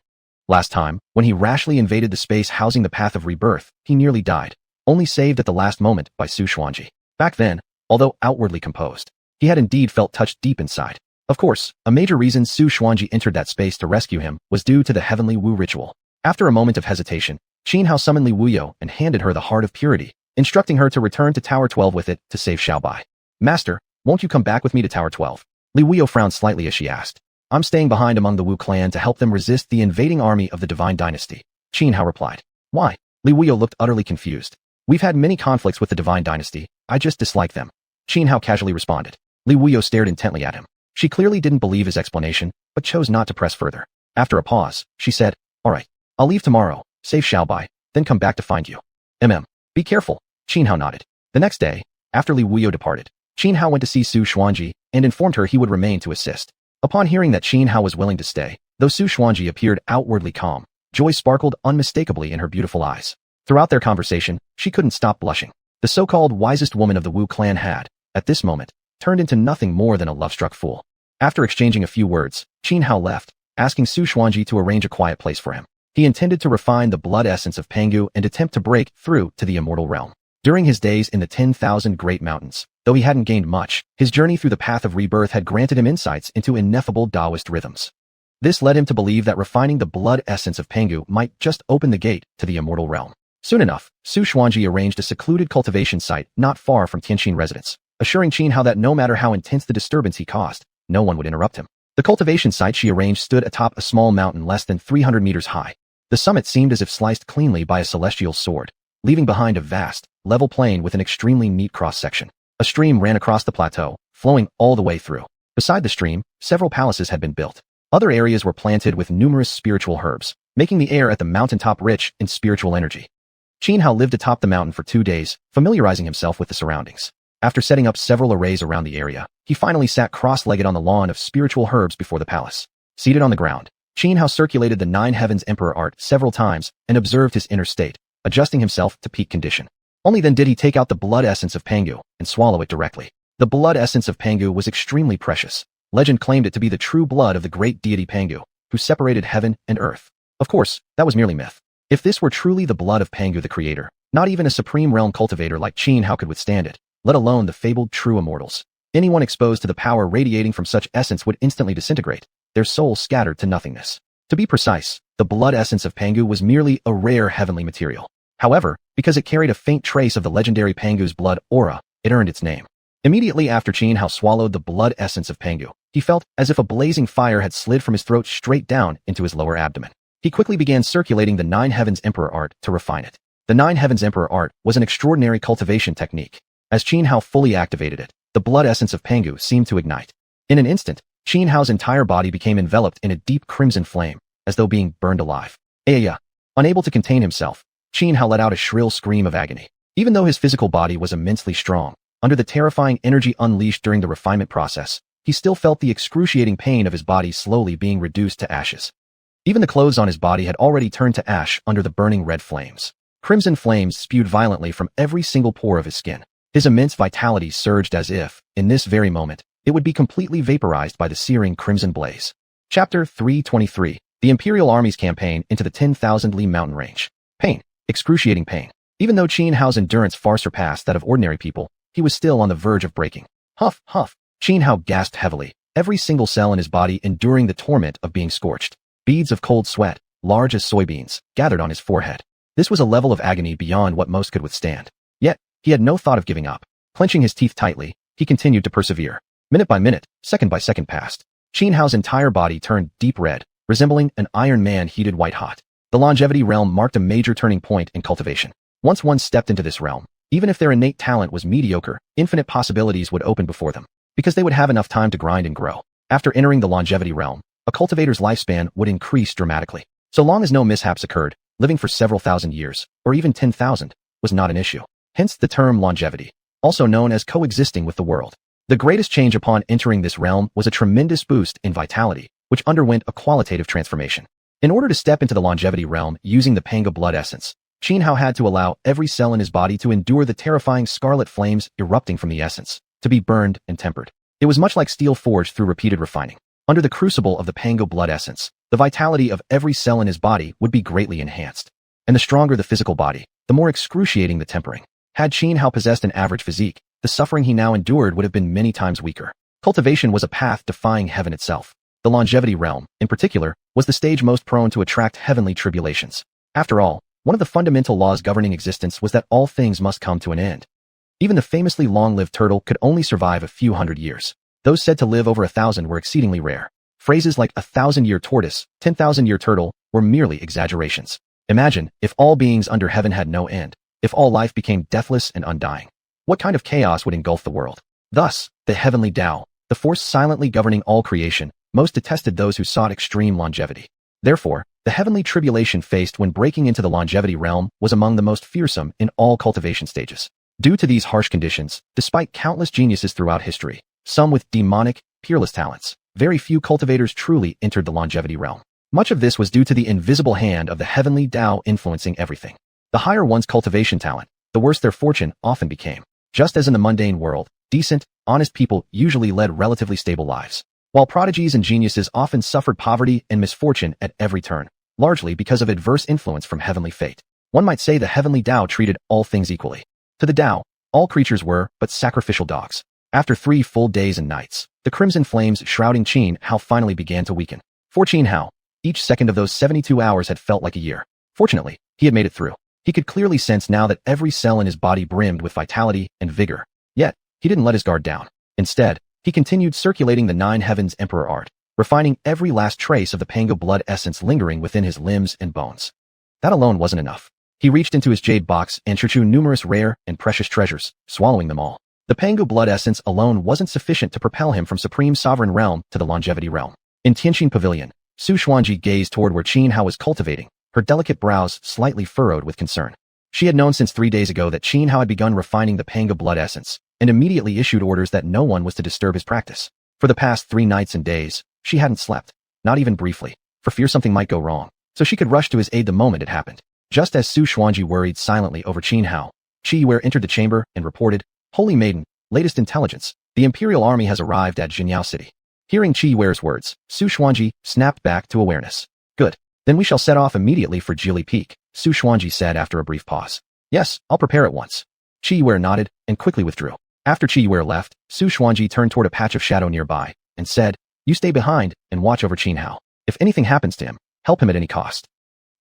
Last time, when he rashly invaded the space housing the path of rebirth, he nearly died, only saved at the last moment by Su Xuanji. Back then, although outwardly composed, he had indeed felt touched deep inside. Of course, a major reason Su Xuanji entered that space to rescue him was due to the heavenly Wu ritual. After a moment of hesitation, Xianhao summoned Li Wuyo and handed her the heart of purity, instructing her to return to Tower 12 with it to save Xiaobai. "Master, won't you come back with me to Tower 12? Li Wuyo frowned slightly as she asked. "I'm staying behind among the Wu clan to help them resist the invading army of the divine dynasty," Xianhao replied. "Why?" Li Wuyo looked utterly confused. "We've had many conflicts with the divine dynasty. I just dislike them," Xianhao casually responded. Li Wuyo stared intently at him. She clearly didn't believe his explanation, but chose not to press further. After a pause, she said, "All right, I'll leave tomorrow, save Xiaobai, then come back to find you. Be careful, Xianhao nodded. The next day, after Li Wuyo departed, Xianhao went to see Su Xuanji and informed her he would remain to assist. Upon hearing that Xianhao was willing to stay, though Su Xuanji appeared outwardly calm, joy sparkled unmistakably in her beautiful eyes. Throughout their conversation, she couldn't stop blushing. The so-called wisest woman of the Wu clan had, at this moment, turned into nothing more than a love-struck fool. After exchanging a few words, Xianhao left, asking Su Xuanji to arrange a quiet place for him. He intended to refine the blood essence of Pangu and attempt to break through to the immortal realm. During his days in the 10,000 Great Mountains, though he hadn't gained much, his journey through the path of rebirth had granted him insights into ineffable Taoist rhythms. This led him to believe that refining the blood essence of Pangu might just open the gate to the immortal realm. Soon enough, Su Xuanji arranged a secluded cultivation site not far from Tianqin residence, assuring Xianhao that no matter how intense the disturbance he caused, no one would interrupt him. The cultivation site she arranged stood atop a small mountain less than 300 meters high. The summit seemed as if sliced cleanly by a celestial sword, leaving behind a vast, level plain with an extremely neat cross-section. A stream ran across the plateau, flowing all the way through. Beside the stream, several palaces had been built. Other areas were planted with numerous spiritual herbs, making the air at the mountaintop rich in spiritual energy. Xianhao lived atop the mountain for 2 days, familiarizing himself with the surroundings. After setting up several arrays around the area, he finally sat cross-legged on the lawn of spiritual herbs before the palace. Seated on the ground, Xianhao circulated the Nine Heavens Emperor art several times and observed his inner state, adjusting himself to peak condition. Only then did he take out the blood essence of Pangu and swallow it directly. The blood essence of Pangu was extremely precious. Legend claimed it to be the true blood of the great deity Pangu, who separated heaven and earth. Of course, that was merely myth. If this were truly the blood of Pangu the creator, not even a supreme realm cultivator like Xianhao could withstand it, let alone the fabled true immortals. Anyone exposed to the power radiating from such essence would instantly disintegrate, their souls scattered to nothingness. To be precise, the blood essence of Pangu was merely a rare heavenly material. However, because it carried a faint trace of the legendary Pangu's blood aura, it earned its name. Immediately after Xianhao swallowed the blood essence of Pangu, he felt as if a blazing fire had slid from his throat straight down into his lower abdomen. He quickly began circulating the Nine Heavens Emperor art to refine it. The Nine Heavens Emperor art was an extraordinary cultivation technique. As Xianhao fully activated it, the blood essence of Pangu seemed to ignite. In an instant, Xianhao's entire body became enveloped in a deep crimson flame, as though being burned alive. Ayaya! Unable to contain himself, Xianhao let out a shrill scream of agony. Even though his physical body was immensely strong, under the terrifying energy unleashed during the refinement process, he still felt the excruciating pain of his body slowly being reduced to ashes. Even the clothes on his body had already turned to ash under the burning red flames. Crimson flames spewed violently from every single pore of his skin. His immense vitality surged as if, in this very moment, it would be completely vaporized by the searing crimson blaze. Chapter 323. The Imperial Army's Campaign into the 10,000 Li mountain range. Pain. Excruciating pain. Even though Xianhao's endurance far surpassed that of ordinary people, he was still on the verge of breaking. Huff, huff. Xianhao gasped heavily, every single cell in his body enduring the torment of being scorched. Beads of cold sweat, large as soybeans, gathered on his forehead. This was a level of agony beyond what most could withstand. Yet, he had no thought of giving up. Clenching his teeth tightly, he continued to persevere. Minute by minute, second by second passed. Xianhao's entire body turned deep red, resembling an Iron Man heated white-hot. The longevity realm marked a major turning point in cultivation. Once one stepped into this realm, even if their innate talent was mediocre, infinite possibilities would open before them, because they would have enough time to grind and grow. After entering the longevity realm, a cultivator's lifespan would increase dramatically. So long as no mishaps occurred, living for several thousand years, or even 10,000, was not an issue. Hence the term longevity, also known as coexisting with the world. The greatest change upon entering this realm was a tremendous boost in vitality, which underwent a qualitative transformation. In order to step into the longevity realm using the Pangu blood essence, Xianhao had to allow every cell in his body to endure the terrifying scarlet flames erupting from the essence, to be burned and tempered. It was much like steel forged through repeated refining. Under the crucible of the Pangu blood essence, the vitality of every cell in his body would be greatly enhanced. And the stronger the physical body, the more excruciating the tempering. Had Xianhao possessed an average physique, the suffering he now endured would have been many times weaker. Cultivation was a path defying heaven itself. The longevity realm, in particular, was the stage most prone to attract heavenly tribulations. After all, one of the fundamental laws governing existence was that all things must come to an end. Even the famously long-lived turtle could only survive a few hundred years. Those said to live over 1,000 were exceedingly rare. Phrases like 1,000-year tortoise, 10,000-year turtle were merely exaggerations. Imagine if all beings under heaven had no end, if all life became deathless and undying. What kind of chaos would engulf the world? Thus, the heavenly Tao, the force silently governing all creation, most detested those who sought extreme longevity. Therefore, The heavenly tribulation faced when breaking into the longevity realm was among the most fearsome in all cultivation stages. Due to these harsh conditions, despite countless geniuses throughout history, some with demonic, peerless talents, very few cultivators truly entered the longevity realm. Much of this was due to the invisible hand of the heavenly Tao influencing everything. The higher one's cultivation talent, the worse their fortune often became. Just as in the mundane world, decent, honest people usually led relatively stable lives, while prodigies and geniuses often suffered poverty and misfortune at every turn, largely because of adverse influence from heavenly fate. One might say the heavenly Tao treated all things equally. To the Tao, all creatures were but sacrificial dogs. After 3 full days and nights, the crimson flames shrouding Xianhao finally began to weaken. For Xianhao, each second of those 72 hours had felt like a year. Fortunately, he had made it through. He could clearly sense now that every cell in his body brimmed with vitality and vigor. Yet, he didn't let his guard down. Instead, he continued circulating the 9 heavens emperor art, refining every last trace of the Pango blood essence lingering within his limbs and bones. That alone wasn't enough. He reached into his jade box and xiuxian numerous rare and precious treasures, swallowing them all. The Pango blood essence alone wasn't sufficient to propel him from supreme sovereign realm to the longevity realm. In Tianxin Pavilion, Su Xuanji gazed toward where Xianhao was cultivating, her delicate brows slightly furrowed with concern. She had known since 3 days ago that Xianhao had begun refining the Pango blood essence, and immediately issued orders that no one was to disturb his practice. For the past 3 nights and days, she hadn't slept, not even briefly, for fear something might go wrong, so she could rush to his aid the moment it happened. Just as Su Xuanji worried silently over Xianhao, Qiwei entered the chamber and reported, "Holy Maiden, latest intelligence, the Imperial Army has arrived at Jinyao City." Hearing Qiwei's words, Su Xuanji snapped back to awareness. "Good. Then we shall set off immediately for Jili Peak," Su Xuanji said after a brief pause. "Yes, I'll prepare at once." Qiwei nodded and quickly withdrew. After Qiwei left, Su Xuanji turned toward a patch of shadow nearby and said, "You stay behind and watch over Xianhao. If anything happens to him, help him at any cost."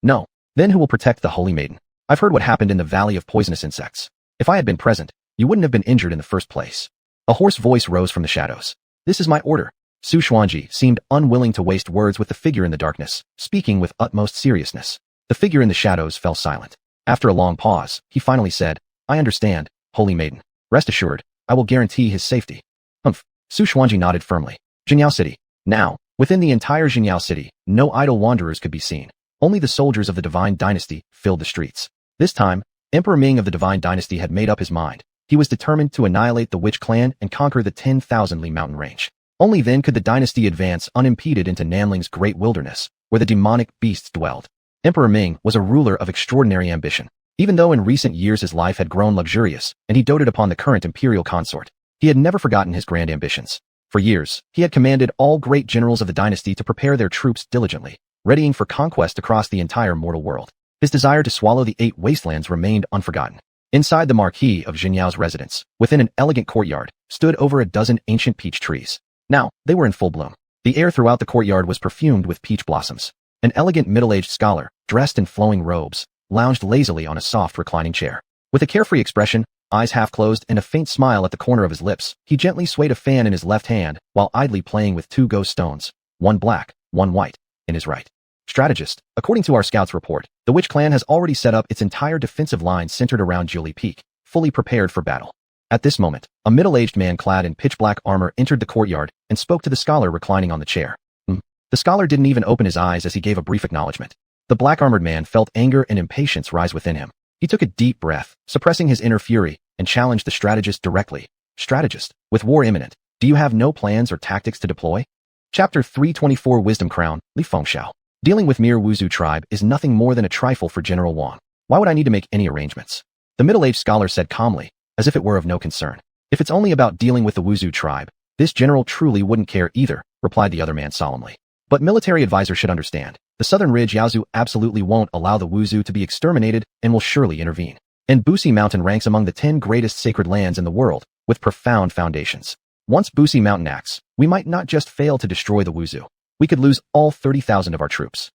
"No. Then who will protect the Holy Maiden? I've heard what happened in the Valley of Poisonous Insects. If I had been present, you wouldn't have been injured in the first place." A hoarse voice rose from the shadows. "This is my order." Su Xuanji seemed unwilling to waste words with the figure in the darkness, speaking with utmost seriousness. The figure in the shadows fell silent. After a long pause, he finally said, "I understand, Holy Maiden. Rest assured, I will guarantee his safety." Humph. Su Xuanji nodded firmly. Jinyao City. Now, within the entire Jinyao City, no idle wanderers could be seen. Only the soldiers of the Divine Dynasty filled the streets. This time, Emperor Ming of the Divine Dynasty had made up his mind. He was determined to annihilate the Witch Clan and conquer the 10,000 Li mountain range. Only then could the dynasty advance unimpeded into Nanling's great wilderness, where the demonic beasts dwelled. Emperor Ming was a ruler of extraordinary ambition. Even though in recent years his life had grown luxurious and he doted upon the current imperial consort, he had never forgotten his grand ambitions. For years, he had commanded all great generals of the dynasty to prepare their troops diligently, readying for conquest across the entire mortal world. His desire to swallow the 8 wastelands remained unforgotten. Inside the marquee of Jinyao's residence, within an elegant courtyard, stood over a dozen ancient peach trees. Now, they were in full bloom. The air throughout the courtyard was perfumed with peach blossoms. An elegant middle-aged scholar, dressed in flowing robes, lounged lazily on a soft reclining chair. With a carefree expression, eyes half closed and a faint smile at the corner of his lips, he gently swayed a fan in his left hand while idly playing with 2 ghost stones, one black, one white, in his right. Strategist. According to our scout's report, the Witch Clan has already set up its entire defensive line centered around Jili Peak, fully prepared for battle. At this moment, a middle-aged man clad in pitch-black armor entered the courtyard and spoke to the scholar reclining on the chair. The scholar didn't even open his eyes as he gave a brief acknowledgement. The black-armored man felt anger and impatience rise within him. He took a deep breath, suppressing his inner fury, and challenged the strategist directly. "Strategist, with war imminent, do you have no plans or tactics to deploy?" Chapter 324 Wisdom Crown, Li Fengxiao. Dealing with mere Wuzhu tribe is nothing more than a trifle for General Wang. Why would I need to make any arrangements? The middle-aged scholar said calmly, as if it were of no concern. "If it's only about dealing with the Wuzhu tribe, this general truly wouldn't care either," replied the other man solemnly. "But military advisors should understand. The southern ridge Yaozu absolutely won't allow the Wuzhu to be exterminated and will surely intervene. And Busi Mountain ranks among the 10 greatest sacred lands in the world, with profound foundations. Once Busi Mountain acts, we might not just fail to destroy the Wuzhu. We could lose all 30,000 of our troops."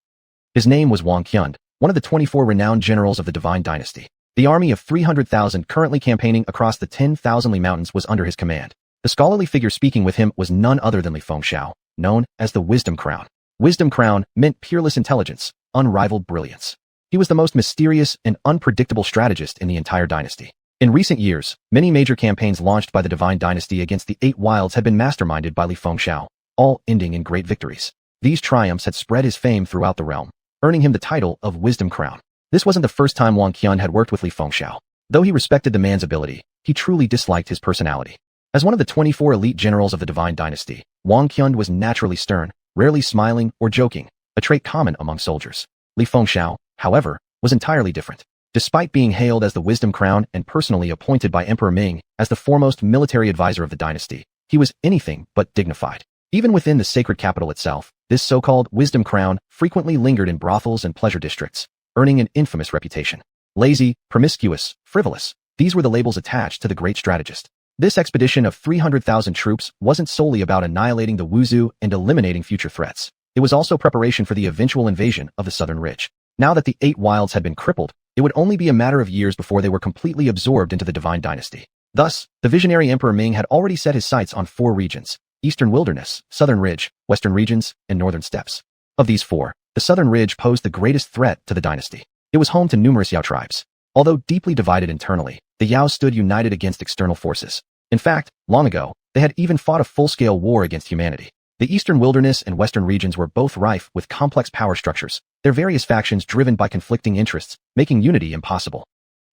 His name was Wang Qian, one of the 24 renowned generals of the Divine Dynasty. The army of 300,000 currently campaigning across the 10,000 Li mountains was under his command. The scholarly figure speaking with him was none other than Li Fengxiao, known as the Wisdom Crown. Wisdom Crown meant peerless intelligence, unrivaled brilliance. He was the most mysterious and unpredictable strategist in the entire dynasty. In recent years, many major campaigns launched by the Divine Dynasty against the 8 wilds had been masterminded by Li Fengxiao, all ending in great victories. These triumphs had spread his fame throughout the realm. earning him the title of Wisdom Crown. This wasn't the first time Wang Qian had worked with Li Fengxiao. Though he respected the man's ability, he truly disliked his personality. As one of the 24 elite generals of the Divine Dynasty, Wang Qian was naturally stern, rarely smiling or joking, a trait common among soldiers. Li Fengxiao, however, was entirely different. Despite being hailed as the Wisdom Crown and personally appointed by Emperor Ming as the foremost military advisor of the dynasty, he was anything but dignified. Even within the sacred capital itself, this so-called Wisdom Crown frequently lingered in brothels and pleasure districts, earning an infamous reputation. Lazy, promiscuous, frivolous. These were the labels attached to the great strategist. This expedition of 300,000 troops wasn't solely about annihilating the Wuzhu and eliminating future threats. It was also preparation for the eventual invasion of the Southern Ridge. Now that the 8 wilds had been crippled, it would only be a matter of years before they were completely absorbed into the Divine Dynasty. Thus, the visionary Emperor Ming had already set his sights on 4 regions: Eastern Wilderness, Southern Ridge, Western Regions, and Northern Steppes. Of these 4, the Southern Ridge posed the greatest threat to the dynasty. It was home to numerous Yao tribes. Although deeply divided internally, the Yao stood united against external forces. In fact, long ago, they had even fought a full-scale war against humanity. The Eastern Wilderness and Western Regions were both rife with complex power structures, their various factions driven by conflicting interests, making unity impossible.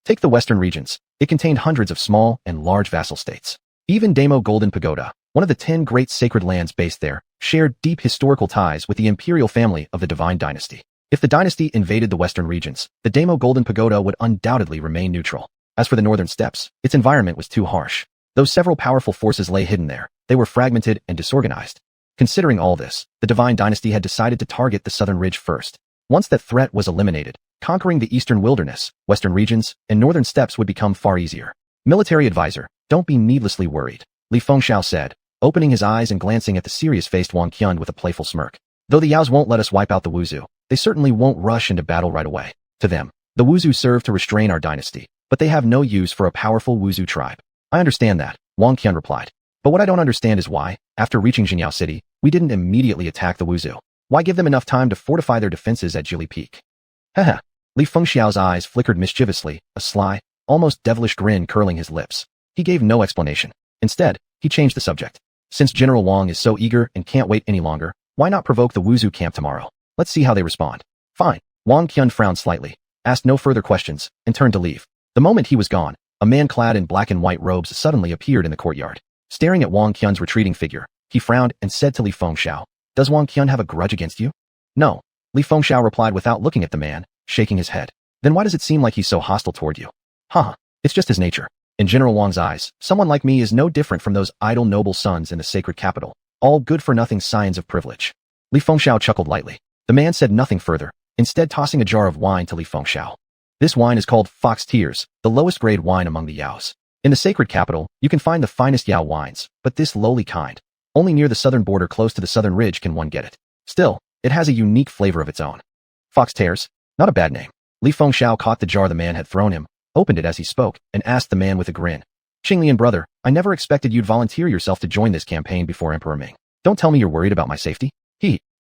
Take the Western Regions. It contained hundreds of small and large vassal states. Even Damo Golden Pagoda, one of the 10 great sacred lands based there, shared deep historical ties with the imperial family of the Divine Dynasty. If the dynasty invaded the Western Regions, the Damo Golden Pagoda would undoubtedly remain neutral. As for the Northern Steppes, its environment was too harsh. Though several powerful forces lay hidden there, they were fragmented and disorganized. Considering all this, the Divine Dynasty had decided to target the Southern Ridge first. Once that threat was eliminated, conquering the Eastern Wilderness, Western Regions, and Northern Steppes would become far easier. Military advisor, don't be needlessly worried, Li Fengxiao said, opening his eyes and glancing at the serious-faced Wang Qian with a playful smirk. Though the Yaos won't let us wipe out the Wuzhu, they certainly won't rush into battle right away. To them, the Wuzhu serve to restrain our dynasty, but they have no use for a powerful Wuzhu tribe. I understand that, Wang Qian replied. But what I don't understand is why, after reaching Jinyao City, we didn't immediately attack the Wuzhu. Why give them enough time to fortify their defenses at Jili Peak? Haha. Li Fengxiao's eyes flickered mischievously, a sly, almost devilish grin curling his lips. He gave no explanation. Instead, he changed the subject. Since General Wang is so eager and can't wait any longer, why not provoke the Wuzhu camp tomorrow? Let's see how they respond. Fine. Wang Qian frowned slightly, asked no further questions, and turned to leave. The moment he was gone, a man clad in black and white robes suddenly appeared in the courtyard. Staring at Wang Qian's retreating figure, he frowned and said to Li Fengxiao, "Does Wang Qian have a grudge against you?" "No," Li Fengxiao replied without looking at the man, shaking his head. "Then why does it seem like he's so hostile toward you?" "Haha, it's just his nature. In General Wang's eyes, someone like me is no different from those idle noble sons in the sacred capital, all good-for-nothing scions of privilege." Li Fengxiao chuckled lightly. The man said nothing further, instead tossing a jar of wine to Li Fengxiao. This wine is called Fox Tears, the lowest grade wine among the Yaos. In the sacred capital, you can find the finest Yao wines, but this lowly kind, only near the southern border close to the southern ridge can one get it. Still, it has a unique flavor of its own. Fox Tears? Not a bad name. Li Fengxiao caught the jar the man had thrown him, opened it as he spoke, and asked the man with a grin. "Qinglian brother, I never expected you'd volunteer yourself to join this campaign before Emperor Ming. Don't tell me you're worried about my safety."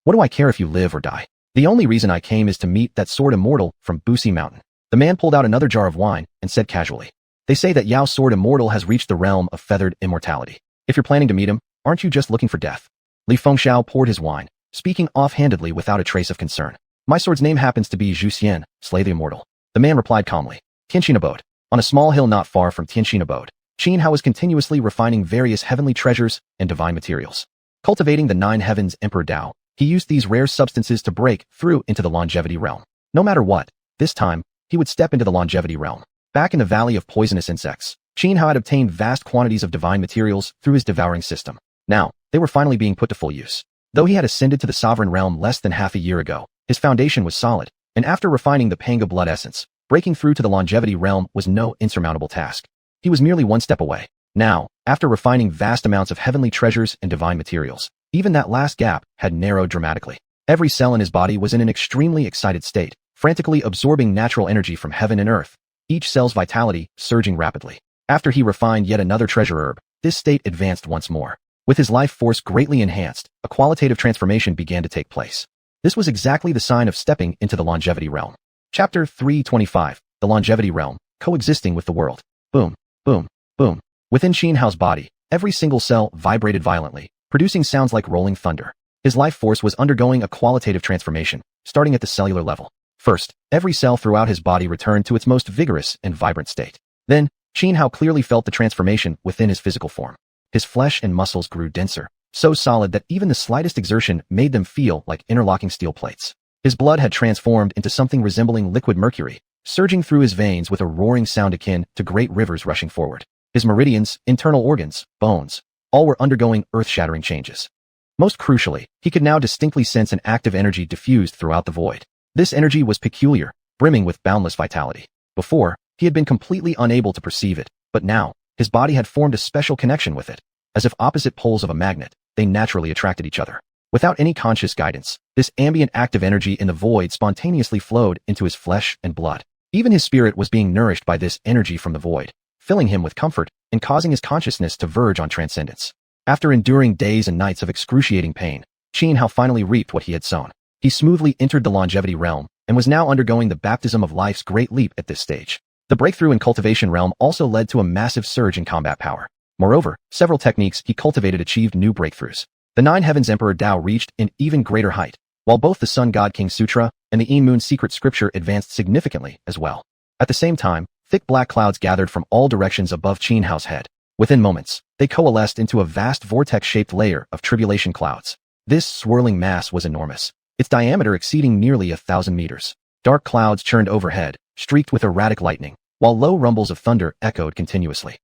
What do I care if you live or die? The only reason I came is to meet that sword immortal from Busi Mountain." The man pulled out another jar of wine and said casually, "They say that Yao's sword immortal has reached the realm of feathered immortality. If you're planning to meet him, aren't you just looking for death?" Li Fengxiao poured his wine, speaking offhandedly without a trace of concern. "My sword's name happens to be xiuxian, Slay the Immortal." The man replied calmly. Tianxin abode. On a small hill not far from Tianxin abode, Xianhua was continuously refining various heavenly treasures and divine materials. Cultivating the 9 heavens Emperor Dao, he used these rare substances to break through into the longevity realm. No matter what, this time, he would step into the longevity realm. Back in the Valley of Poisonous Insects, Xianhua had obtained vast quantities of divine materials through his devouring system. Now, they were finally being put to full use. Though he had ascended to the sovereign realm less than half a year ago, his foundation was solid, and after refining the Panga blood essence, breaking through to the longevity realm was no insurmountable task. He was merely one step away. Now, after refining vast amounts of heavenly treasures and divine materials, even that last gap had narrowed dramatically. Every cell in his body was in an extremely excited state, frantically absorbing natural energy from heaven and earth, each cell's vitality surging rapidly. After he refined yet another treasure herb, this state advanced once more. With his life force greatly enhanced, a qualitative transformation began to take place. This was exactly the sign of stepping into the longevity realm. Chapter 325, The Longevity Realm, Coexisting with the World. Boom, boom, boom. Within Xianhua's body, every single cell vibrated violently, producing sounds like rolling thunder. His life force was undergoing a qualitative transformation, starting at the cellular level. First, every cell throughout his body returned to its most vigorous and vibrant state. Then, Xianhao clearly felt the transformation within his physical form. His flesh and muscles grew denser, so solid that even the slightest exertion made them feel like interlocking steel plates. His blood had transformed into something resembling liquid mercury, surging through his veins with a roaring sound akin to great rivers rushing forward. His meridians, internal organs, bones, all were undergoing earth-shattering changes. Most crucially, he could now distinctly sense an active energy diffused throughout the void. This energy was peculiar, brimming with boundless vitality. Before, he had been completely unable to perceive it, but now, his body had formed a special connection with it. As if opposite poles of a magnet, they naturally attracted each other. Without any conscious guidance, this ambient active energy in the void spontaneously flowed into his flesh and blood. Even his spirit was being nourished by this energy from the void, filling him with comfort and causing his consciousness to verge on transcendence. After enduring days and nights of excruciating pain, Xianhao finally reaped what he had sown. He smoothly entered the longevity realm and was now undergoing the baptism of life's great leap at this stage. The breakthrough in cultivation realm also led to a massive surge in combat power. Moreover, several techniques he cultivated achieved new breakthroughs. The Nine Heavens Emperor Dao reached an even greater height, while both the Sun God King Sutra and the Moon Secret Scripture advanced significantly as well. At the same time, thick black clouds gathered from all directions above Xianhao's head. Within moments, they coalesced into a vast vortex-shaped layer of tribulation clouds. This swirling mass was enormous, its diameter exceeding nearly 1,000 meters. Dark clouds churned overhead, streaked with erratic lightning, while low rumbles of thunder echoed continuously.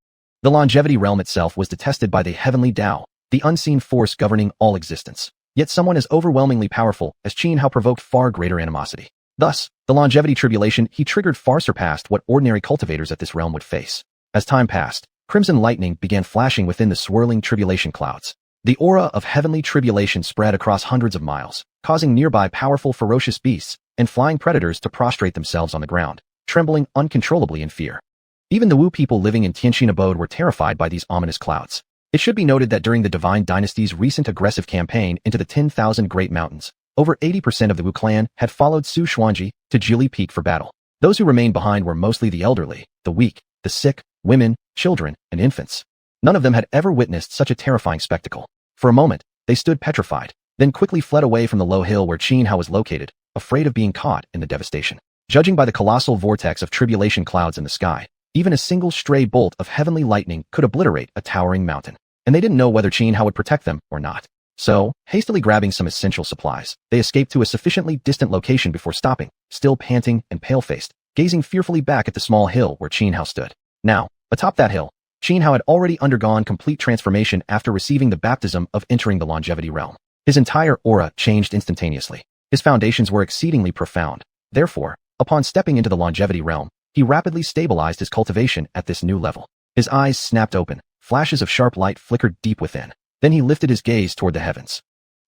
The longevity realm itself was detested by the heavenly Tao, the unseen force governing all existence. Yet someone as overwhelmingly powerful as Xianhao provoked far greater animosity. Thus, the longevity tribulation he triggered far surpassed what ordinary cultivators at this realm would face. As time passed, crimson lightning began flashing within the swirling tribulation clouds. The aura of heavenly tribulation spread across hundreds of miles, causing nearby powerful ferocious beasts and flying predators to prostrate themselves on the ground, trembling uncontrollably in fear. Even the Wu people living in Tianxin abode were terrified by these ominous clouds. It should be noted that during the Divine Dynasty's recent aggressive campaign into the 10,000 Great Mountains, over 80% of the Wu clan had followed Su Xuanji to Jili Peak for battle. Those who remained behind were mostly the elderly, the weak, the sick, women, children, and infants. None of them had ever witnessed such a terrifying spectacle. For a moment, they stood petrified, then quickly fled away from the low hill where Xianhao was located, afraid of being caught in the devastation. Judging by the colossal vortex of tribulation clouds in the sky, even a single stray bolt of heavenly lightning could obliterate a towering mountain. And they didn't know whether Xianhao would protect them or not. So, hastily grabbing some essential supplies, they escaped to a sufficiently distant location before stopping, still panting and pale-faced, gazing fearfully back at the small hill where Xianhao stood. Now, atop that hill, Xianhao had already undergone complete transformation after receiving the baptism of entering the longevity realm. His entire aura changed instantaneously. His foundations were exceedingly profound. Therefore, upon stepping into the longevity realm, he rapidly stabilized his cultivation at this new level. His eyes snapped open, flashes of sharp light flickered deep within. Then he lifted his gaze toward the heavens.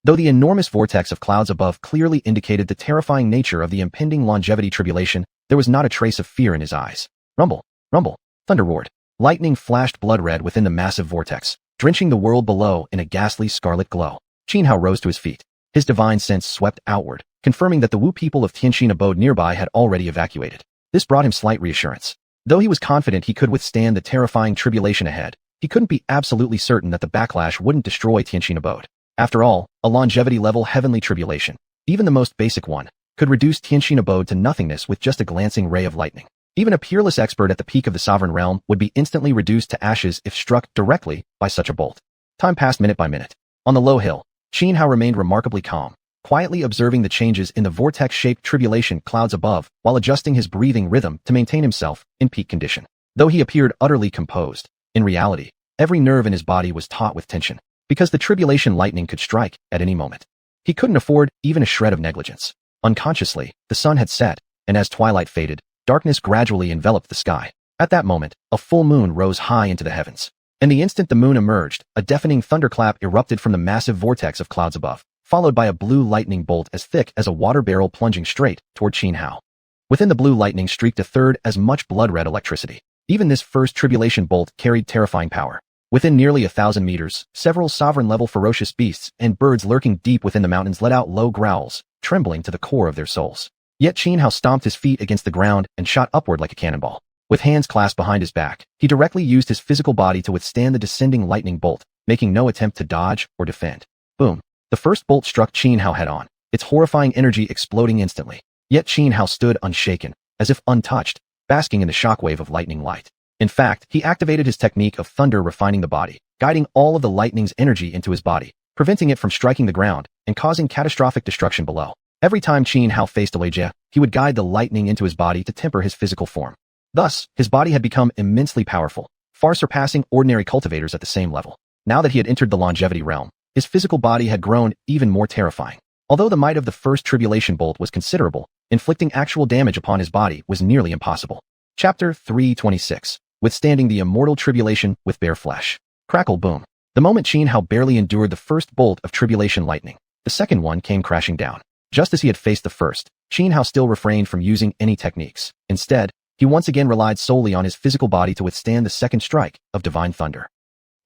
Though the enormous vortex of clouds above clearly indicated the terrifying nature of the impending longevity tribulation, there was not a trace of fear in his eyes. Rumble, rumble, thunder roared. Lightning flashed blood red within the massive vortex, drenching the world below in a ghastly scarlet glow. Xianhao rose to his feet. His divine sense swept outward, confirming that the Wu people of Tianxin abode nearby had already evacuated. This brought him slight reassurance. Though he was confident he could withstand the terrifying tribulation ahead, he couldn't be absolutely certain that the backlash wouldn't destroy Tianxin abode. After all, a longevity-level heavenly tribulation, even the most basic one, could reduce Tianxin abode to nothingness with just a glancing ray of lightning. Even a peerless expert at the peak of the sovereign realm would be instantly reduced to ashes if struck directly by such a bolt. Time passed minute by minute. On the low hill, Xianhao remained remarkably calm, quietly observing the changes in the vortex-shaped tribulation clouds above while adjusting his breathing rhythm to maintain himself in peak condition. Though he appeared utterly composed, in reality, every nerve in his body was taut with tension, because the tribulation lightning could strike at any moment. He couldn't afford even a shred of negligence. Unconsciously, the sun had set, and as twilight faded, darkness gradually enveloped the sky. At that moment, a full moon rose high into the heavens. And the instant the moon emerged, a deafening thunderclap erupted from the massive vortex of clouds above, followed by a blue lightning bolt as thick as a water barrel plunging straight toward Xianhao. Within the blue lightning streaked a third as much blood-red electricity. Even this first tribulation bolt carried terrifying power. Within nearly 1,000 meters, several sovereign-level ferocious beasts and birds lurking deep within the mountains let out low growls, trembling to the core of their souls. Yet Xianhao stomped his feet against the ground and shot upward like a cannonball. With hands clasped behind his back, he directly used his physical body to withstand the descending lightning bolt, making no attempt to dodge or defend. Boom! The first bolt struck Xianhao head-on, its horrifying energy exploding instantly. Yet Xianhao stood unshaken, as if untouched, basking in the shockwave of lightning light. In fact, he activated his technique of thunder refining the body, guiding all of the lightning's energy into his body, preventing it from striking the ground and causing catastrophic destruction below. Every time Xianhao faced a xiuxian, he would guide the lightning into his body to temper his physical form. Thus, his body had become immensely powerful, far surpassing ordinary cultivators at the same level. Now that he had entered the longevity realm, his physical body had grown even more terrifying. Although the might of the first tribulation bolt was considerable, inflicting actual damage upon his body was nearly impossible. Chapter 326. Withstanding the immortal tribulation with bare flesh. Crackle boom. The moment Xianhao barely endured the first bolt of tribulation lightning, the second one came crashing down. Just as he had faced the first, Xianhao still refrained from using any techniques. Instead, he once again relied solely on his physical body to withstand the second strike of divine thunder.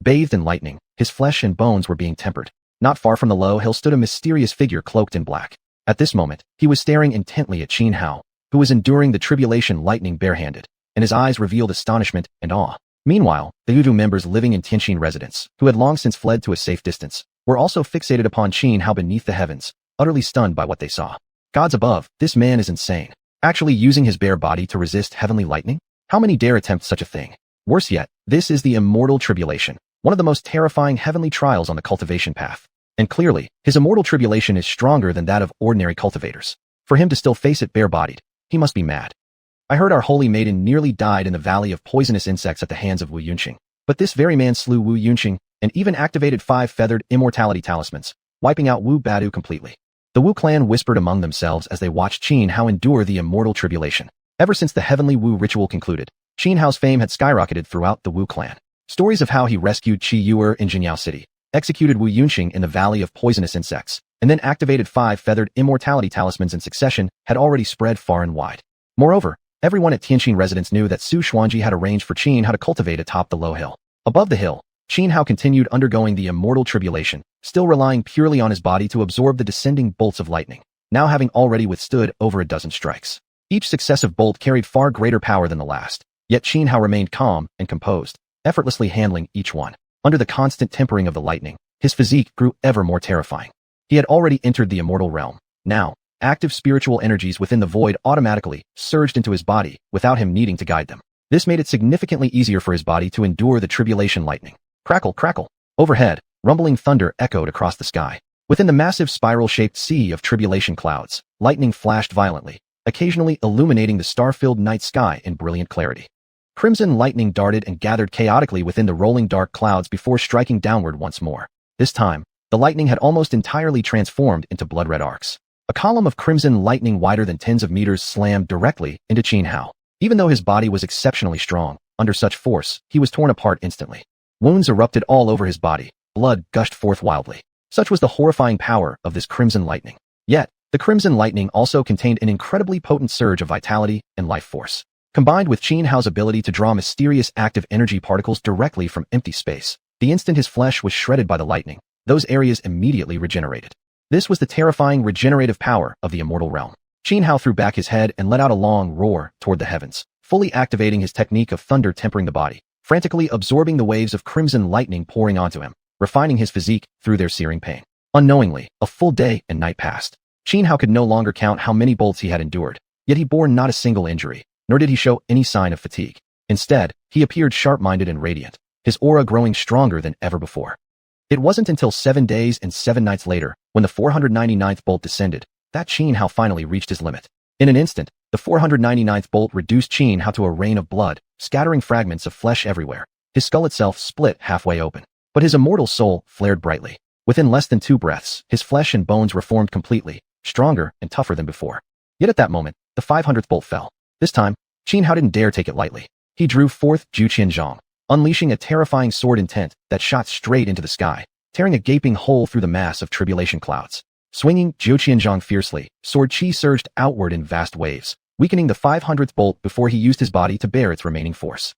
Bathed in lightning, his flesh and bones were being tempered. Not far from the low hill stood a mysterious figure cloaked in black. At this moment, he was staring intently at Xianhao, who was enduring the tribulation lightning barehanded, and his eyes revealed astonishment and awe. Meanwhile, the Udu members living in Tianxin residence, who had long since fled to a safe distance, were also fixated upon Xianhao beneath the heavens, utterly stunned by what they saw. Gods above, this man is insane. Actually using his bare body to resist heavenly lightning? How many dare attempt such a thing? Worse yet, this is the immortal tribulation, one of the most terrifying heavenly trials on the cultivation path. And clearly, his immortal tribulation is stronger than that of ordinary cultivators. For him to still face it bare-bodied, he must be mad. I heard our holy maiden nearly died in the valley of poisonous insects at the hands of Wu Yunqing. But this very man slew Wu Yunqing and even activated 5 feathered immortality talismans, wiping out Wu Badu completely. The Wu clan whispered among themselves as they watched Xianhao endure the immortal tribulation. Ever since the heavenly Wu ritual concluded, Xianhao's fame had skyrocketed throughout the Wu clan. Stories of how he rescued Qiuer in Jingyao City, executed Wu Yunqing in the valley of poisonous insects, and then activated 5 feathered immortality talismans in succession had already spread far and wide. Moreover, everyone at Tianxin residence knew that Su Xuanji had arranged for Xianhao to cultivate atop the low hill. Above the hill, Xianhao continued undergoing the immortal tribulation, still relying purely on his body to absorb the descending bolts of lightning, now having already withstood over a dozen strikes. Each successive bolt carried far greater power than the last, yet Xianhao remained calm and composed, effortlessly handling each one. Under the constant tempering of the lightning, his physique grew ever more terrifying. He had already entered the immortal realm. Now, active spiritual energies within the void automatically surged into his body without him needing to guide them. This made it significantly easier for his body to endure the tribulation lightning. Crackle, crackle. Overhead, rumbling thunder echoed across the sky. Within the massive spiral-shaped sea of tribulation clouds, lightning flashed violently, occasionally illuminating the star-filled night sky in brilliant clarity. Crimson lightning darted and gathered chaotically within the rolling dark clouds before striking downward once more. This time, the lightning had almost entirely transformed into blood-red arcs. A column of crimson lightning wider than tens of meters slammed directly into Xianhao. Even though his body was exceptionally strong, under such force, he was torn apart instantly. Wounds erupted all over his body, blood gushed forth wildly. Such was the horrifying power of this crimson lightning. Yet, the crimson lightning also contained an incredibly potent surge of vitality and life force. Combined with Xianhao's ability to draw mysterious active energy particles directly from empty space, the instant his flesh was shredded by the lightning, those areas immediately regenerated. This was the terrifying regenerative power of the immortal realm. Xianhao threw back his head and let out a long roar toward the heavens, fully activating his technique of thunder tempering the body, frantically absorbing the waves of crimson lightning pouring onto him, refining his physique through their searing pain. Unknowingly, a full day and night passed. Xianhao could no longer count how many bolts he had endured, yet he bore not a single injury, nor did he show any sign of fatigue. Instead, he appeared sharp-minded and radiant, his aura growing stronger than ever before. It wasn't until 7 days and 7 nights later, when the 499th bolt descended, that Xianhao finally reached his limit. In an instant, the 499th bolt reduced Xianhao to a rain of blood, scattering fragments of flesh everywhere. His skull itself split halfway open. But his immortal soul flared brightly. Within less than 2 breaths, his flesh and bones reformed completely, stronger and tougher than before. Yet at that moment, the 500th bolt fell. This time, Xianhao didn't dare take it lightly. He drew forth xiuxian, unleashing a terrifying sword intent that shot straight into the sky, tearing a gaping hole through the mass of tribulation clouds. Swinging xiuxian fiercely, sword chi surged outward in vast waves, weakening the 500th bolt before he used his body to bear its remaining force.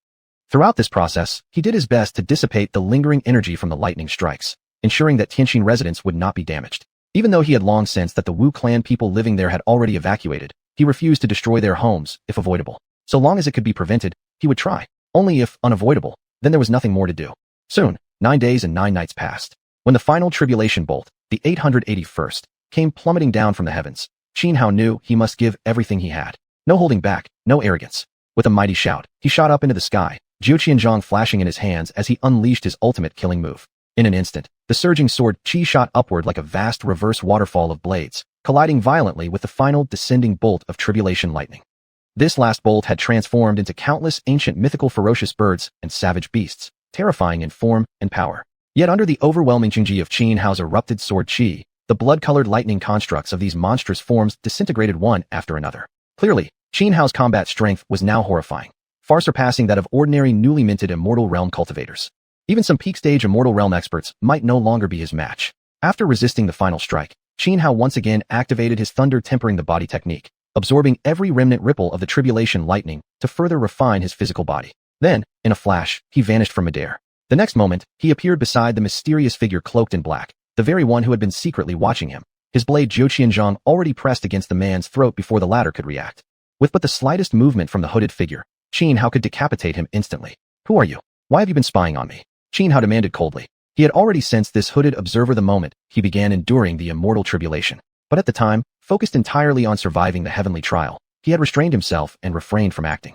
Throughout this process, he did his best to dissipate the lingering energy from the lightning strikes, ensuring that Tianxin residents would not be damaged. Even though he had long sensed that the Wu clan people living there had already evacuated, he refused to destroy their homes, if avoidable. So long as it could be prevented, he would try. Only if unavoidable, then there was nothing more to do. Soon, 9 days and 9 nights passed. When the final tribulation bolt, the 881st, came plummeting down from the heavens, Xianhao knew he must give everything he had. No holding back, no arrogance. With a mighty shout, he shot up into the sky, xiuxian flashing in his hands as he unleashed his ultimate killing move. In an instant, the surging sword qi shot upward like a vast reverse waterfall of blades, colliding violently with the final descending bolt of tribulation lightning. This last bolt had transformed into countless ancient mythical ferocious birds and savage beasts, terrifying in form and power. Yet under the overwhelming chunji of Xianhao's erupted sword qi, the blood-colored lightning constructs of these monstrous forms disintegrated one after another. Clearly, Xianhao's combat strength was now horrifying, far surpassing that of ordinary newly minted Immortal Realm cultivators. Even some peak-stage Immortal Realm experts might no longer be his match. After resisting the final strike, Xianhao once again activated his thunder tempering the body technique, absorbing every remnant ripple of the tribulation lightning to further refine his physical body. Then, in a flash, he vanished from midair. The next moment, he appeared beside the mysterious figure cloaked in black, the very one who had been secretly watching him. His blade xiuxian already pressed against the man's throat before the latter could react. With but the slightest movement from the hooded figure, Xianhao could decapitate him instantly. Who are you? Why have you been spying on me? Xianhao demanded coldly. He had already sensed this hooded observer the moment he began enduring the immortal tribulation. But at the time, focused entirely on surviving the heavenly trial, he had restrained himself and refrained from acting.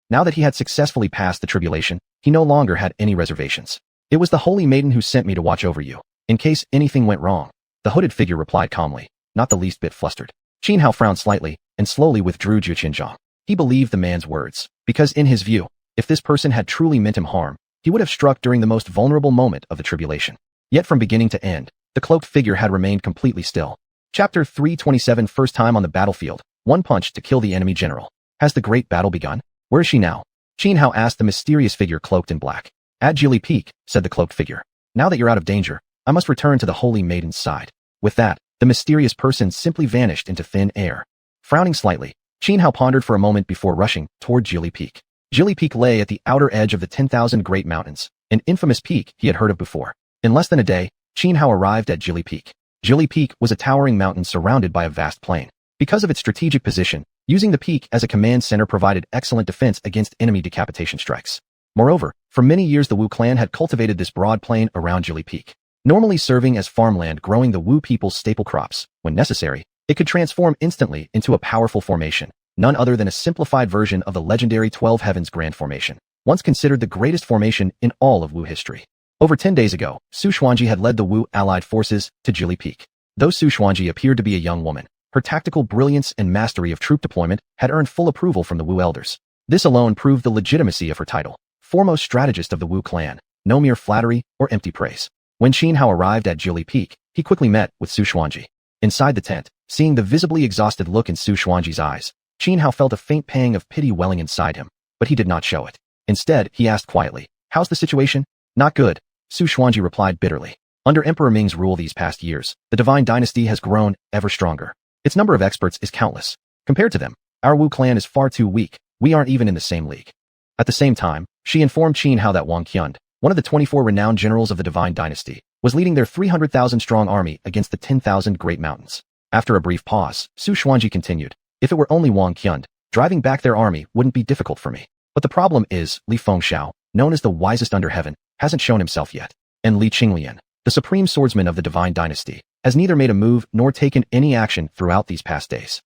Now that he had successfully passed the tribulation, he no longer had any reservations. It was the holy maiden who sent me to watch over you, in case anything went wrong. The hooded figure replied calmly, not the least bit flustered. Xianhao frowned slightly and slowly withdrew xiuxian. He believed the man's words, because in his view, if this person had truly meant him harm, he would have struck during the most vulnerable moment of the tribulation. Yet from beginning to end, the cloaked figure had remained completely still. Chapter 327 First time on the battlefield, one punch to kill the enemy general. Has the great battle begun? Where is she now? Xianhao asked the mysterious figure cloaked in black. At Jili Peak, said the cloaked figure. Now that you're out of danger, I must return to the holy maiden's side. With that, the mysterious person simply vanished into thin air. Frowning slightly, Xianhao pondered for a moment before rushing toward Jili Peak. Jili Peak lay at the outer edge of the 10,000 Great Mountains, an infamous peak he had heard of before. In less than a day, Xianhao arrived at Jili Peak. Jili Peak was a towering mountain surrounded by a vast plain. Because of its strategic position, using the peak as a command center provided excellent defense against enemy decapitation strikes. Moreover, for many years the Wu clan had cultivated this broad plain around Jili Peak, normally serving as farmland growing the Wu people's staple crops. When necessary, it could transform instantly into a powerful formation, none other than a simplified version of the legendary 12 Heavens Grand Formation, once considered the greatest formation in all of Wu history. Over 10 days ago, Xuanhuan had led the Wu allied forces to Jili Peak. Though Xuanhuan appeared to be a young woman, her tactical brilliance and mastery of troop deployment had earned full approval from the Wu elders. This alone proved the legitimacy of her title, foremost strategist of the Wu clan, no mere flattery or empty praise. When Xianhao arrived at Jili Peak, he quickly met with Xuanhuan. Inside the tent, seeing the visibly exhausted look in Xuanhuan's eyes, Xianhao felt a faint pang of pity welling inside him, but he did not show it. Instead, he asked quietly, "How's the situation?" "Not good," Xuanhuan replied bitterly. Under Emperor Ming's rule these past years, the Divine Dynasty has grown ever stronger. Its number of experts is countless. Compared to them, our Wu clan is far too weak. We aren't even in the same league. At the same time, she informed Xianhao that Wang Qian, one of the 24 renowned generals of the Divine Dynasty, was leading their 300,000-strong army against the 10,000 Great Mountains. After a brief pause, Xuanhuan continued, "If it were only Wang Qian, driving back their army wouldn't be difficult for me. But the problem is, Li Fengxiao, known as the wisest under heaven, hasn't shown himself yet. And Li Qinglian, the supreme swordsman of the Divine Dynasty, has neither made a move nor taken any action throughout these past days.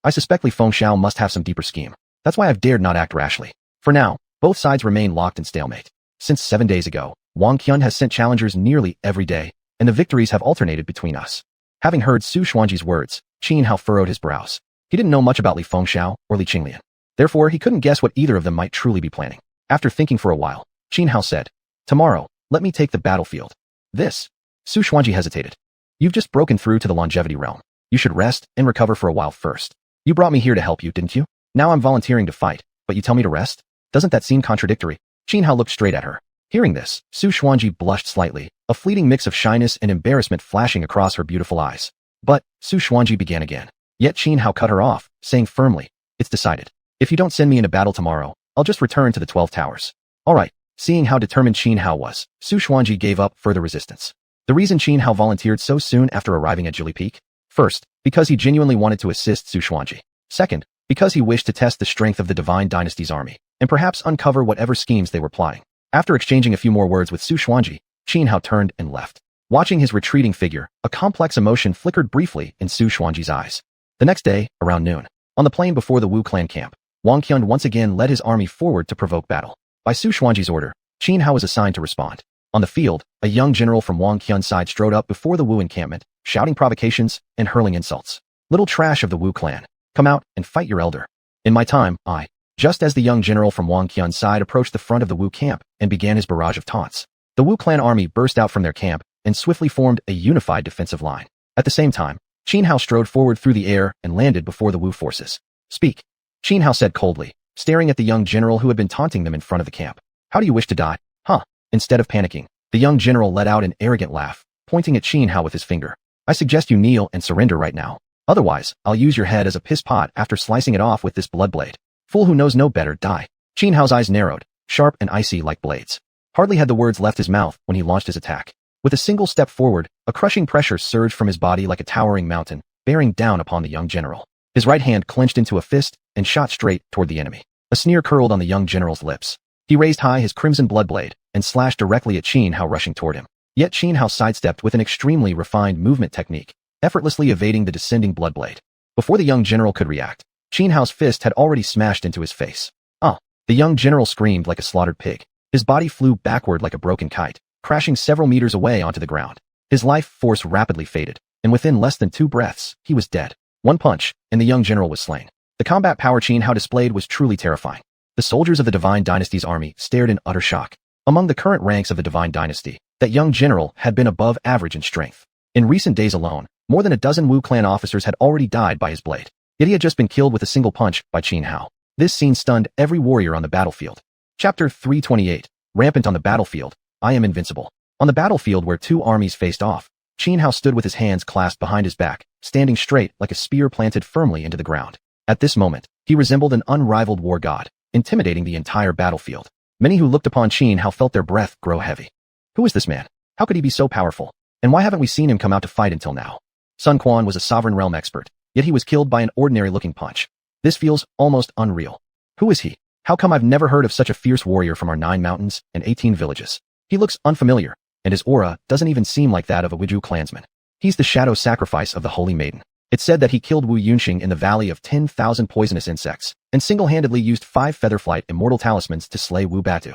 I suspect Li Fengxiao must have some deeper scheme. That's why I've dared not act rashly. For now, both sides remain locked in stalemate. Since 7 days ago, Wang Qian has sent challengers nearly every day, and the victories have alternated between us." Having heard Xuanhuan's words, Xianhao furrowed his brows. He didn't know much about Li Fengxiao or Li Qinglian. Therefore, he couldn't guess what either of them might truly be planning. After thinking for a while, Xianhao said, "Tomorrow, let me take the battlefield." "This?" Xuanhuan hesitated. "You've just broken through to the longevity realm. You should rest and recover for a while first. You brought me here to help you, didn't you? Now I'm volunteering to fight, but you tell me to rest? Doesn't that seem contradictory?" Xianhao looked straight at her. Hearing this, Xuanhuan blushed slightly, a fleeting mix of shyness and embarrassment flashing across her beautiful eyes. But, Xuanhuan began again. Yet Xianhao cut her off, saying firmly, "It's decided. If you don't send me into battle tomorrow, I'll just return to the 12 Towers." "All right." Seeing how determined Xianhao was, Xuanhuan gave up further resistance. The reason Xianhao volunteered so soon after arriving at Jili Peak? First, because he genuinely wanted to assist Xuanhuan. Second, because he wished to test the strength of the Divine Dynasty's army, and perhaps uncover whatever schemes they were plotting. After exchanging a few more words with Xuanhuan, Xianhao turned and left. Watching his retreating figure, a complex emotion flickered briefly in Su Xuanji's eyes. The next day, around noon, on the plain before the Wu clan camp, Wang Qian once again led his army forward to provoke battle. By Su Xuanji's order, Qin Hao was assigned to respond. On the field, a young general from Wang Qian's side strode up before the Wu encampment, shouting provocations and hurling insults. "Little trash of the Wu clan, come out and fight your elder. In my time, I..." Just as the young general from Wang Qian's side approached the front of the Wu camp and began his barrage of taunts, the Wu clan army burst out from their camp and swiftly formed a unified defensive line. At the same time, Qin Hao strode forward through the air and landed before the Wu forces. "Speak," Qin Hao said coldly, staring at the young general who had been taunting them in front of the camp. "How do you wish to die, huh?" Instead of panicking, the young general let out an arrogant laugh, pointing at Qin Hao with his finger. "I suggest you kneel and surrender right now. Otherwise, I'll use your head as a piss pot after slicing it off with this blood blade. Fool who knows no better, die." Qin Hao's eyes narrowed, sharp and icy like blades. Hardly had the words left his mouth when he launched his attack. With a single step forward, a crushing pressure surged from his body like a towering mountain, bearing down upon the young general. His right hand clenched into a fist and shot straight toward the enemy. A sneer curled on the young general's lips. He raised high his crimson blood blade and slashed directly at Qin Hao rushing toward him. Yet Qin Hao sidestepped with an extremely refined movement technique, effortlessly evading the descending blood blade. Before the young general could react, Qin Hao's fist had already smashed into his face. "Ah!" The young general screamed like a slaughtered pig. His body flew backward like a broken kite, crashing several meters away onto the ground. His life force rapidly faded, and within less than 2 breaths, he was dead. One punch, and the young general was slain. The combat power Qin Hao displayed was truly terrifying. The soldiers of the Divine Dynasty's army stared in utter shock. Among the current ranks of the Divine Dynasty, that young general had been above average in strength. In recent days alone, more than a dozen Wu clan officers had already died by his blade. Yet he had just been killed with a single punch by Qin Hao. This scene stunned every warrior on the battlefield. Chapter 328. Rampant on the battlefield, I am invincible. On the battlefield where 2 armies faced off, Qin Hao stood with his hands clasped behind his back, standing straight like a spear planted firmly into the ground. At this moment, he resembled an unrivaled war god, intimidating the entire battlefield. Many who looked upon Qin Hao felt their breath grow heavy. Who is this man? How could he be so powerful? And why haven't we seen him come out to fight until now? Xuanhuan was a sovereign realm expert, yet he was killed by an ordinary-looking punch. This feels almost unreal. Who is he? How come I've never heard of such a fierce warrior from our 9 mountains and 18 villages? He looks unfamiliar, and his aura doesn't even seem like that of a Wuju clansman. He's the shadow sacrifice of the Holy Maiden. It's said that he killed Wu Yunxing in the Valley of 10,000 poisonous insects, and single-handedly used 5 featherflight immortal talismans to slay Wu Batu.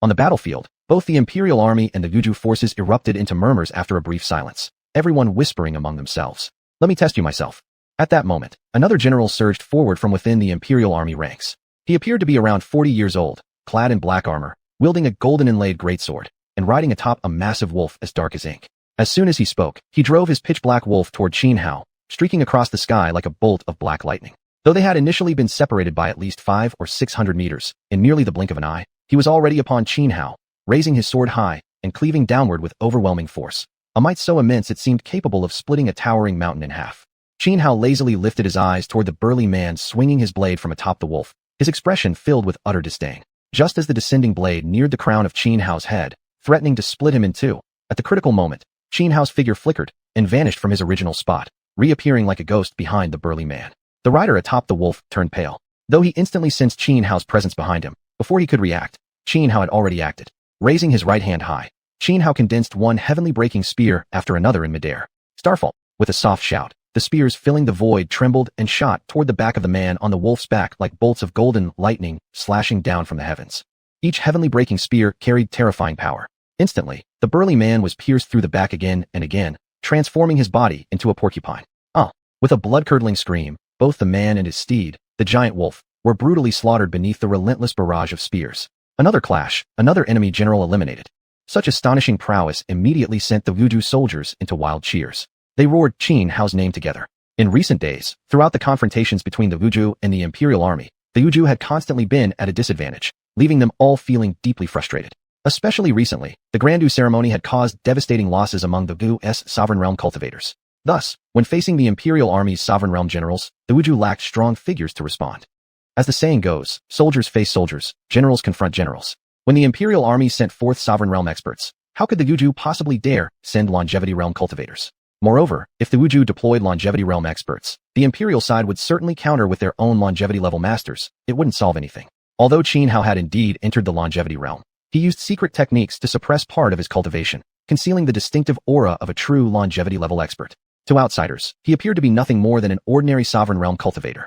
On the battlefield, both the Imperial Army and the Wuju forces erupted into murmurs after a brief silence, everyone whispering among themselves. "Let me test you myself." At that moment, another general surged forward from within the Imperial Army ranks. He appeared to be around 40 years old, clad in black armor, wielding a golden inlaid greatsword, and riding atop a massive wolf as dark as ink. As soon as he spoke, he drove his pitch-black wolf toward Qin Hao, streaking across the sky like a bolt of black lightning. Though they had initially been separated by at least 500 or 600 meters, in merely the blink of an eye, he was already upon Qin Hao, raising his sword high and cleaving downward with overwhelming force. A might so immense it seemed capable of splitting a towering mountain in half. Qin Hao lazily lifted his eyes toward the burly man swinging his blade from atop the wolf, his expression filled with utter disdain. Just as the descending blade neared the crown of Qin Hao's head, threatening to split him in two, at the critical moment, Qin Hao's figure flickered and vanished from his original spot, reappearing like a ghost behind the burly man. The rider atop the wolf turned pale. Though he instantly sensed Qin Hao's presence behind him, before he could react, Qin Hao had already acted. Raising his right hand high, Qin Hao condensed one heavenly breaking spear after another in midair. Starfall, with a soft shout, the spears filling the void trembled and shot toward the back of the man on the wolf's back like bolts of golden lightning slashing down from the heavens. Each heavenly breaking spear carried terrifying power. Instantly, the burly man was pierced through the back again and again, transforming his body into a porcupine. With a blood-curdling scream, both the man and his steed, the giant wolf, were brutally slaughtered beneath the relentless barrage of spears. Another clash, another enemy general eliminated. Such astonishing prowess immediately sent the Wuju soldiers into wild cheers. They roared Qin Hao's name together. In recent days, throughout the confrontations between the Wuju and the Imperial Army, the Wuju had constantly been at a disadvantage, leaving them all feeling deeply frustrated. Especially recently, the Grandu ceremony had caused devastating losses among the Wu's sovereign realm cultivators. Thus, when facing the Imperial Army's sovereign realm generals, the Wuju lacked strong figures to respond. As the saying goes, soldiers face soldiers, generals confront generals. When the Imperial Army sent forth sovereign realm experts, how could the Wuju possibly dare send longevity realm cultivators? Moreover, if the Wuju deployed longevity realm experts, the Imperial side would certainly counter with their own longevity level masters. It wouldn't solve anything. Although Qin Hao had indeed entered the longevity realm, He used secret techniques to suppress part of his cultivation, concealing the distinctive aura of a true longevity-level expert. To outsiders, he appeared to be nothing more than an ordinary sovereign realm cultivator.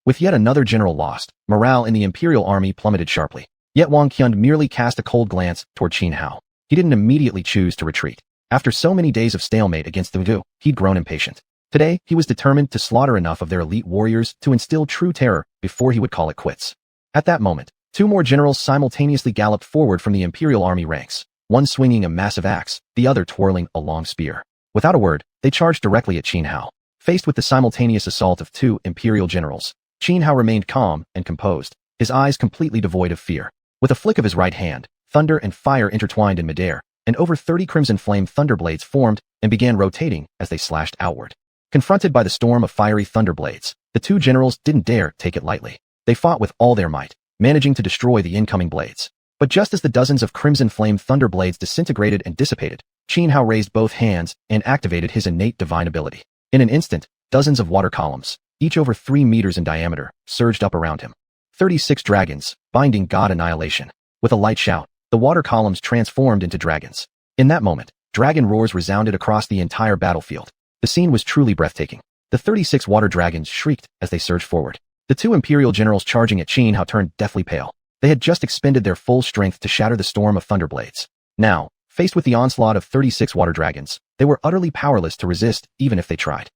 With yet another general lost, morale in the Imperial Army plummeted sharply. Yet Wang Qian merely cast a cold glance toward Qin Hao. He didn't immediately choose to retreat. After so many days of stalemate against the Wu, he'd grown impatient. Today, he was determined to slaughter enough of their elite warriors to instill true terror before he would call it quits. At that moment, two more generals simultaneously galloped forward from the Imperial Army ranks, one swinging a massive axe, the other twirling a long spear. Without a word, they charged directly at Qin Hao. Faced with the simultaneous assault of two Imperial generals, Qin Hao remained calm and composed, his eyes completely devoid of fear. With a flick of his right hand, thunder and fire intertwined in midair, and over 30 crimson flame thunderblades formed and began rotating as they slashed outward. Confronted by the storm of fiery thunderblades, the two generals didn't dare take it lightly. They fought with all their might, managing to destroy the incoming blades. But just as the dozens of crimson flame thunderblades disintegrated and dissipated, Qin Hao raised both hands and activated his innate divine ability. In an instant, dozens of water columns, each over 3 meters in diameter, surged up around him. 36 dragons, binding God annihilation. With a light shout, the water columns transformed into dragons. In that moment, dragon roars resounded across the entire battlefield. The scene was truly breathtaking. The 36 water dragons shrieked as they surged forward. The two Imperial generals charging at Qin Hao turned deathly pale. They had just expended their full strength to shatter the storm of thunderblades. Now, faced with the onslaught of 36 water dragons, they were utterly powerless to resist even if they tried.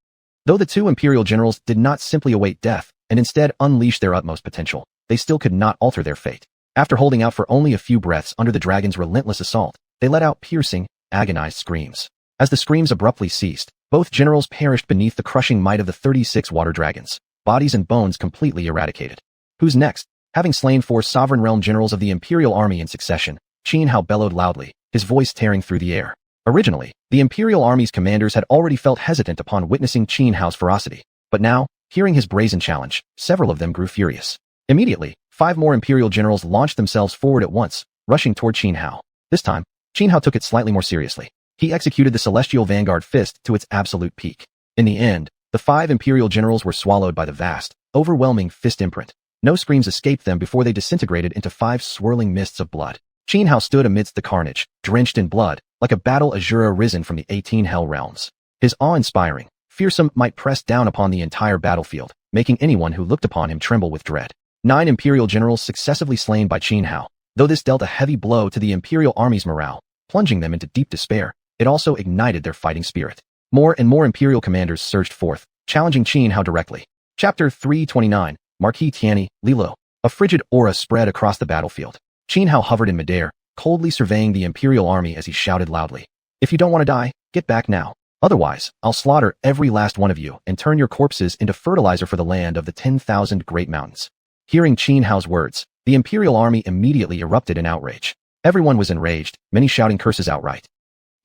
Though the two Imperial generals did not simply await death and instead unleash their utmost potential, they still could not alter their fate. After holding out for only a few breaths under the dragon's relentless assault, they let out piercing, agonized screams. As the screams abruptly ceased, both generals perished beneath the crushing might of the 36 water dragons, bodies and bones completely eradicated. Who's next? Having slain 4 sovereign realm generals of the Imperial Army in succession, Qin Hao bellowed loudly, his voice tearing through the air. Originally, the Imperial Army's commanders had already felt hesitant upon witnessing Qin Hao's ferocity, but now, hearing his brazen challenge, several of them grew furious. Immediately, 5 more Imperial generals launched themselves forward at once, rushing toward Qin Hao. This time, Qin Hao took it slightly more seriously. He executed the Celestial Vanguard Fist to its absolute peak. In the end, the 5 Imperial generals were swallowed by the vast, overwhelming fist imprint. No screams escaped them before they disintegrated into 5 swirling mists of blood. Qin Hao stood amidst the carnage, drenched in blood, like a battle azure arisen from the 18 hell realms. His awe-inspiring, fearsome might pressed down upon the entire battlefield, making anyone who looked upon him tremble with dread. 9 Imperial generals successively slain by Qin Hao. Though this dealt a heavy blow to the Imperial Army's morale, plunging them into deep despair, it also ignited their fighting spirit. More and more Imperial commanders surged forth, challenging Qin Hao directly. Chapter 329, Marquis Tianyi, Lilo. A frigid aura spread across the battlefield. Qin Hao hovered in midair, coldly surveying the Imperial Army as he shouted loudly. If you don't want to die, get back now. Otherwise, I'll slaughter every last one of you and turn your corpses into fertilizer for the land of the 10,000 great mountains. Hearing Qin Hao's words, the Imperial Army immediately erupted in outrage. Everyone was enraged, many shouting curses outright.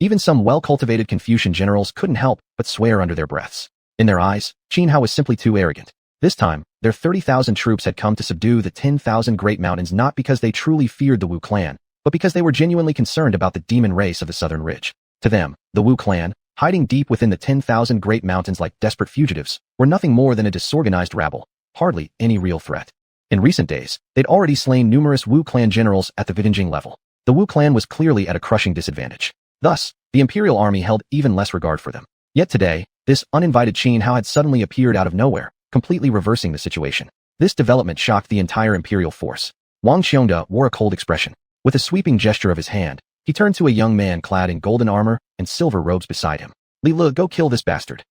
Even some well-cultivated Confucian generals couldn't help but swear under their breaths. In their eyes, Qin Hao was simply too arrogant. This time, their 30,000 troops had come to subdue the 10,000 great mountains not because they truly feared the Wu clan, but because they were genuinely concerned about the demon race of the Southern Ridge. To them, the Wu clan, hiding deep within the 10,000 great mountains like desperate fugitives, were nothing more than a disorganized rabble, hardly any real threat. In recent days, they'd already slain numerous Wu clan generals at the Videnjing level. The Wu clan was clearly at a crushing disadvantage. Thus, the Imperial Army held even less regard for them. Yet today, this uninvited Qin Hao had suddenly appeared out of nowhere, completely reversing the situation. This development shocked the entire Imperial force. Wang Xiongda wore a cold expression. With a sweeping gesture of his hand, he turned to a young man clad in golden armor and silver robes beside him. Li Le, go kill this bastard.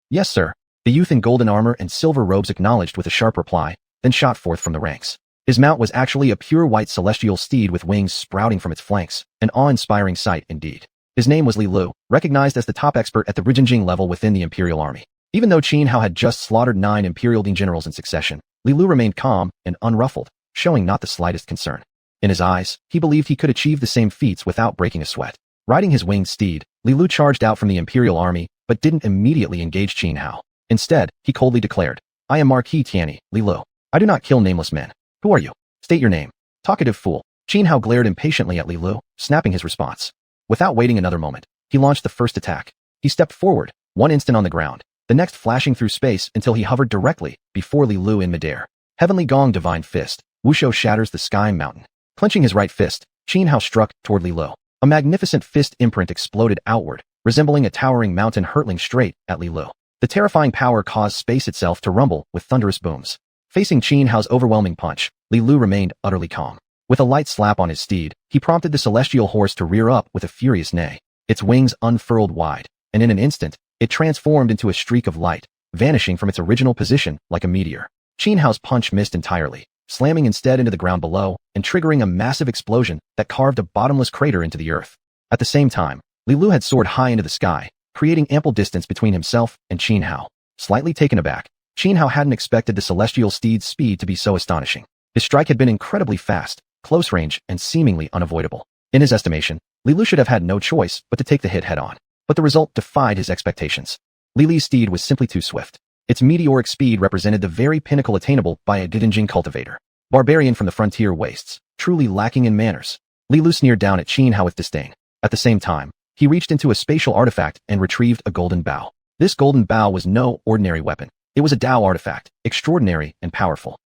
Yes, sir. The youth in golden armor and silver robes acknowledged with a sharp reply, then shot forth from the ranks. His mount was actually a pure white celestial steed with wings sprouting from its flanks, an awe-inspiring sight indeed. His name was Li Lu, recognized as the top expert at the Videnjing level within the Imperial Army. Even though Qin Hao had just slaughtered 9 Imperial generals in succession, Li Lu remained calm and unruffled, showing not the slightest concern. In his eyes, he believed he could achieve the same feats without breaking a sweat. Riding his winged steed, Li Lu charged out from the Imperial Army, but didn't immediately engage Qin Hao. Instead, he coldly declared, I am Marquis Tianyi, Li Lu. I do not kill nameless men. Who are you? State your name. Talkative fool. Qin Hao glared impatiently at Li Lu, snapping his response. Without waiting another moment, he launched the first attack. He stepped forward, one instant on the ground, the next flashing through space until he hovered directly before Li Lu in midair. Heavenly Gong Divine Fist. Wushou shatters the sky mountain. Clenching his right fist, Qin Hao struck toward Li Lu. A magnificent fist imprint exploded outward, resembling a towering mountain hurtling straight at Li Lu. The terrifying power caused space itself to rumble with thunderous booms. Facing Qin Hao's overwhelming punch, Li Lu remained utterly calm. With a light slap on his steed, he prompted the celestial horse to rear up with a furious neigh. Its wings unfurled wide, and in an instant, it transformed into a streak of light, vanishing from its original position like a meteor. Qin Hao's punch missed entirely, slamming instead into the ground below and triggering a massive explosion that carved a bottomless crater into the earth. At the same time, Li Lu had soared high into the sky, creating ample distance between himself and Qin Hao. Slightly taken aback, Qin Hao hadn't expected the celestial steed's speed to be so astonishing. His strike had been incredibly fast, close range, and seemingly unavoidable. In his estimation, Li Lu should have had no choice but to take the hit head-on. But the result defied his expectations. Li Li's steed was simply too swift. Its meteoric speed represented the very pinnacle attainable by a Gidinjing cultivator. Barbarian from the frontier wastes, truly lacking in manners. Li Lu sneered down at Qin Hao with disdain. At the same time, he reached into a spatial artifact and retrieved a golden bow. This golden bow was no ordinary weapon. It was a Dao artifact, extraordinary and powerful.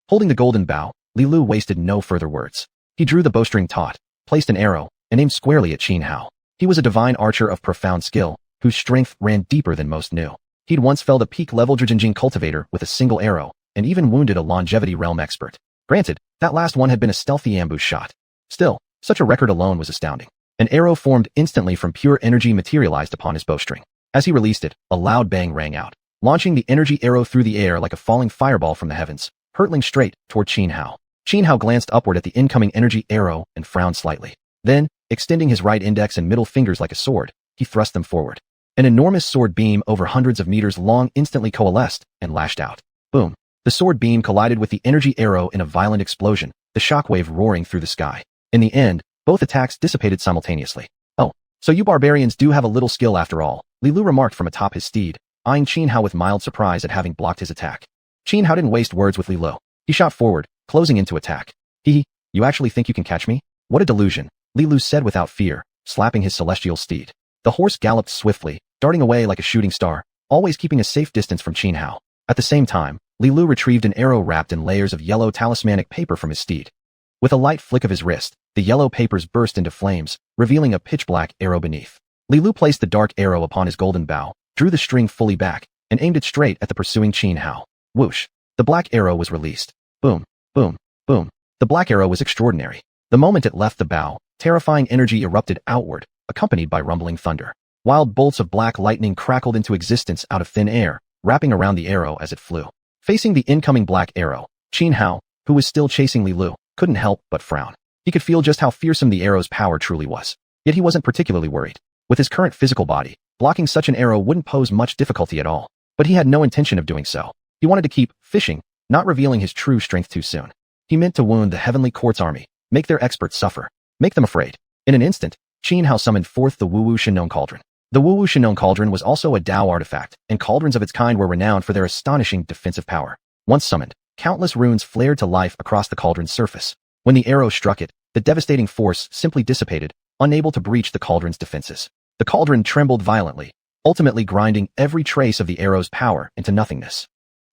Holding the golden bow, Li Lu wasted no further words. He drew the bowstring taut, placed an arrow, and aimed squarely at Qin Hao. He was a divine archer of profound skill, whose strength ran deeper than most knew. He'd once felled a peak-level Gidinjing cultivator with a single arrow, and even wounded a longevity realm expert. Granted, that last one had been a stealthy ambush shot. Still, such a record alone was astounding. An arrow formed instantly from pure energy materialized upon his bowstring. As he released it, a loud bang rang out, launching the energy arrow through the air like a falling fireball from the heavens, hurtling straight toward Qin Hao. Qin Hao glanced upward at the incoming energy arrow and frowned slightly. Then, extending his right index and middle fingers like a sword, he thrust them forward. An enormous sword beam over hundreds of meters long instantly coalesced and lashed out. Boom. The sword beam collided with the energy arrow in a violent explosion, the shockwave roaring through the sky. In the end, both attacks dissipated simultaneously. Oh, so you barbarians do have a little skill after all, Li Lu remarked from atop his steed, eyeing Qin Hao with mild surprise at having blocked his attack. Qin Hao didn't waste words with Li Lu. He shot forward, closing into attack. You actually think you can catch me? What a delusion, Li Lu said without fear, slapping his celestial steed. The horse galloped swiftly, darting away like a shooting star, always keeping a safe distance from Qin Hao. At the same time, Li Lu retrieved an arrow wrapped in layers of yellow talismanic paper from his steed. With a light flick of his wrist, the yellow papers burst into flames, revealing a pitch-black arrow beneath. Li Lu placed the dark arrow upon his golden bow, drew the string fully back, and aimed it straight at the pursuing Qin Hao. Whoosh! The black arrow was released. Boom, boom, boom. The black arrow was extraordinary. The moment it left the bow, terrifying energy erupted outward, accompanied by rumbling thunder. Wild bolts of black lightning crackled into existence out of thin air, wrapping around the arrow as it flew. Facing the incoming black arrow, Qin Hao, who was still chasing Li Lu, couldn't help but frown. He could feel just how fearsome the arrow's power truly was. Yet he wasn't particularly worried. With his current physical body, blocking such an arrow wouldn't pose much difficulty at all. But he had no intention of doing so. He wanted to keep fishing, not revealing his true strength too soon. He meant to wound the Heavenly Court's army, make their experts suffer, make them afraid. In an instant, Qin Hao summoned forth the xiuxian cauldron. The xiuxian cauldron was also a Dao artifact, and cauldrons of its kind were renowned for their astonishing defensive power. Once summoned, countless runes flared to life across the cauldron's surface. When the arrow struck it, the devastating force simply dissipated, unable to breach the cauldron's defenses. The cauldron trembled violently, ultimately grinding every trace of the arrow's power into nothingness.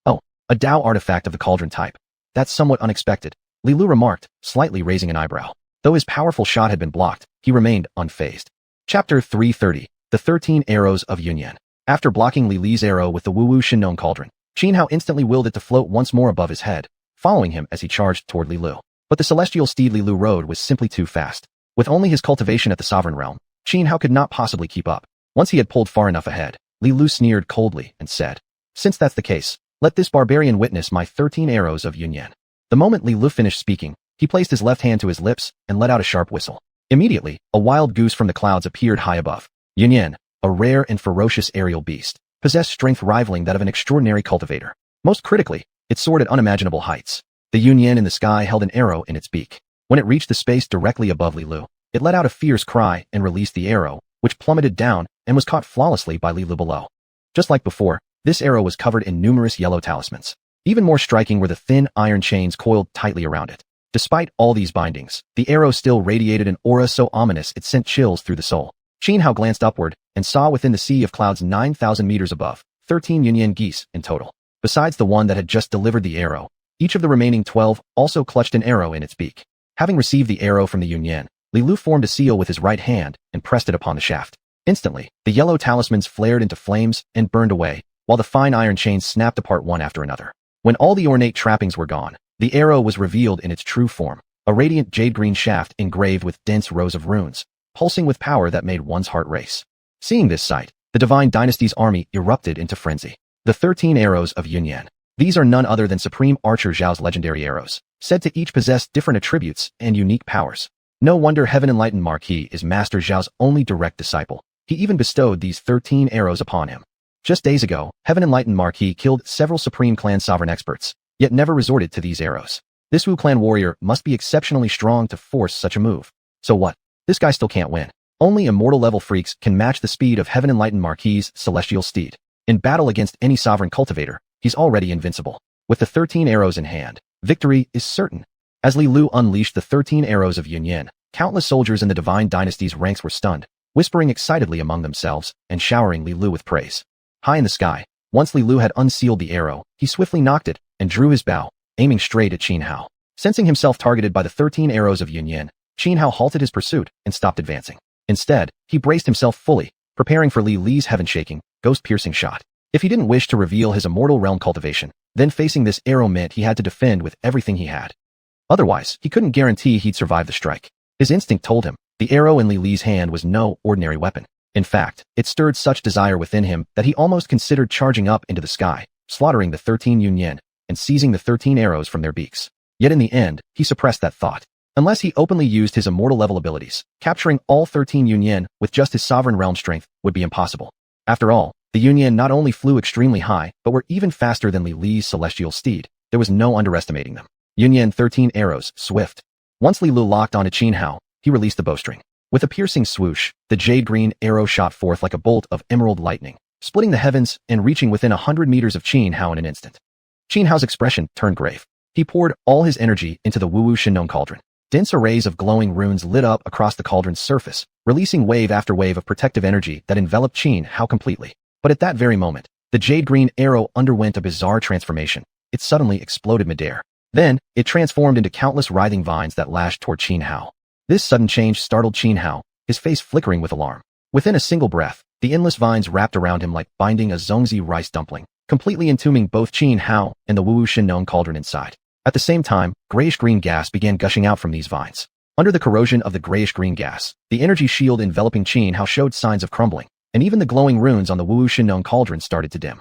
Oh, a Dao artifact of the cauldron type. That's somewhat unexpected, Li Lu remarked, slightly raising an eyebrow. Though his powerful shot had been blocked, he remained unfazed. Chapter 330, The 13 Arrows of Xuanhuan. After blocking Li Li's arrow with the xiuxian cauldron, Qin Hao instantly willed it to float once more above his head, following him as he charged toward Li Lu. But the celestial steed Li Lu rode was simply too fast. With only his cultivation at the sovereign realm, Qin Hao could not possibly keep up. Once he had pulled far enough ahead, Li Lu sneered coldly and said, "Since that's the case, let this barbarian witness my 13 arrows of Xuanhuan." The moment Li Lu finished speaking, he placed his left hand to his lips and let out a sharp whistle. Immediately, a wild goose from the clouds appeared high above. Xuanhuan, a rare and ferocious aerial beast, possessed strength rivaling that of an extraordinary cultivator. Most critically, it soared at unimaginable heights. The Xuanhuan in the sky held an arrow in its beak. When it reached the space directly above Li Lu, it let out a fierce cry and released the arrow, which plummeted down and was caught flawlessly by Li Lu below. Just like before, this arrow was covered in numerous yellow talismans. Even more striking were the thin iron chains coiled tightly around it. Despite all these bindings, the arrow still radiated an aura so ominous it sent chills through the soul. Qin Hao glanced upward and saw within the sea of clouds 9,000 meters above, 13 Xuanhuan geese in total. Besides the one that had just delivered the arrow, each of the remaining 12 also clutched an arrow in its beak. Having received the arrow from the Xuanhuan, Li Lu formed a seal with his right hand and pressed it upon the shaft. Instantly, the yellow talismans flared into flames and burned away, while the fine iron chains snapped apart one after another. When all the ornate trappings were gone, the arrow was revealed in its true form, a radiant jade-green shaft engraved with dense rows of runes, pulsing with power that made one's heart race. Seeing this sight, the Divine Dynasty's army erupted into frenzy. The 13 arrows of Xuanhuan. These are none other than Supreme Archer Zhao's legendary arrows, said to each possess different attributes and unique powers. No wonder Heaven Enlightened Marquis is Master Zhao's only direct disciple. He even bestowed these 13 arrows upon him. Just days ago, Heaven Enlightened Marquis killed several Supreme Clan Sovereign experts, yet never resorted to these arrows. This Wu Clan warrior must be exceptionally strong to force such a move. So what? This guy still can't win. Only immortal level freaks can match the speed of Heaven Enlightened Marquis' celestial steed. In battle against any sovereign cultivator, he's already invincible. With the 13 arrows in hand, victory is certain. As Li Lu unleashed the 13 arrows of Xuanhuan, countless soldiers in the Divine Dynasty's ranks were stunned, whispering excitedly among themselves and showering Li Lu with praise. High in the sky, once Li Lu had unsealed the arrow, he swiftly nocked it and drew his bow, aiming straight at Xuanhuan. Sensing himself targeted by the 13 arrows of Xuanhuan, Xuanhuan halted his pursuit and stopped advancing. Instead, he braced himself fully, preparing for Li Li's heaven-shaking, ghost-piercing shot. If he didn't wish to reveal his immortal realm cultivation, then facing this arrow meant he had to defend with everything he had. Otherwise, he couldn't guarantee he'd survive the strike. His instinct told him, the arrow in Li Li's hand was no ordinary weapon. In fact, it stirred such desire within him that he almost considered charging up into the sky, slaughtering the 13 Xuanhuan, and seizing the 13 arrows from their beaks. Yet in the end, he suppressed that thought. Unless he openly used his immortal level abilities, capturing all 13 Xuanhuan with just his sovereign realm strength would be impossible. After all, the Xuanhuan not only flew extremely high, but were even faster than Li Li's celestial steed. There was no underestimating them. Xuanhuan 13 arrows, swift. Once Li Lu locked onto Xuanhuan, he released the bowstring. With a piercing swoosh, the jade-green arrow shot forth like a bolt of emerald lightning, splitting the heavens and reaching within 100 meters of Xuanhuan in an instant. Xuanhuan's expression turned grave. He poured all his energy into the Wu Shenong cauldron. Dense arrays of glowing runes lit up across the cauldron's surface, releasing wave after wave of protective energy that enveloped Xuanhuan completely. But at that very moment, the jade-green arrow underwent a bizarre transformation. It suddenly exploded midair. Then, it transformed into countless writhing vines that lashed toward Xuanhuan. This sudden change startled Xuanhuan, his face flickering with alarm. Within a single breath, the endless vines wrapped around him like binding a zongzi rice dumpling, completely entombing both Xuanhuan and the Wu Shenong cauldron inside. At the same time, grayish-green gas began gushing out from these vines. Under the corrosion of the grayish-green gas, the energy shield enveloping Xuanhuan showed signs of crumbling, and even the glowing runes on the Wu Shenong cauldron started to dim.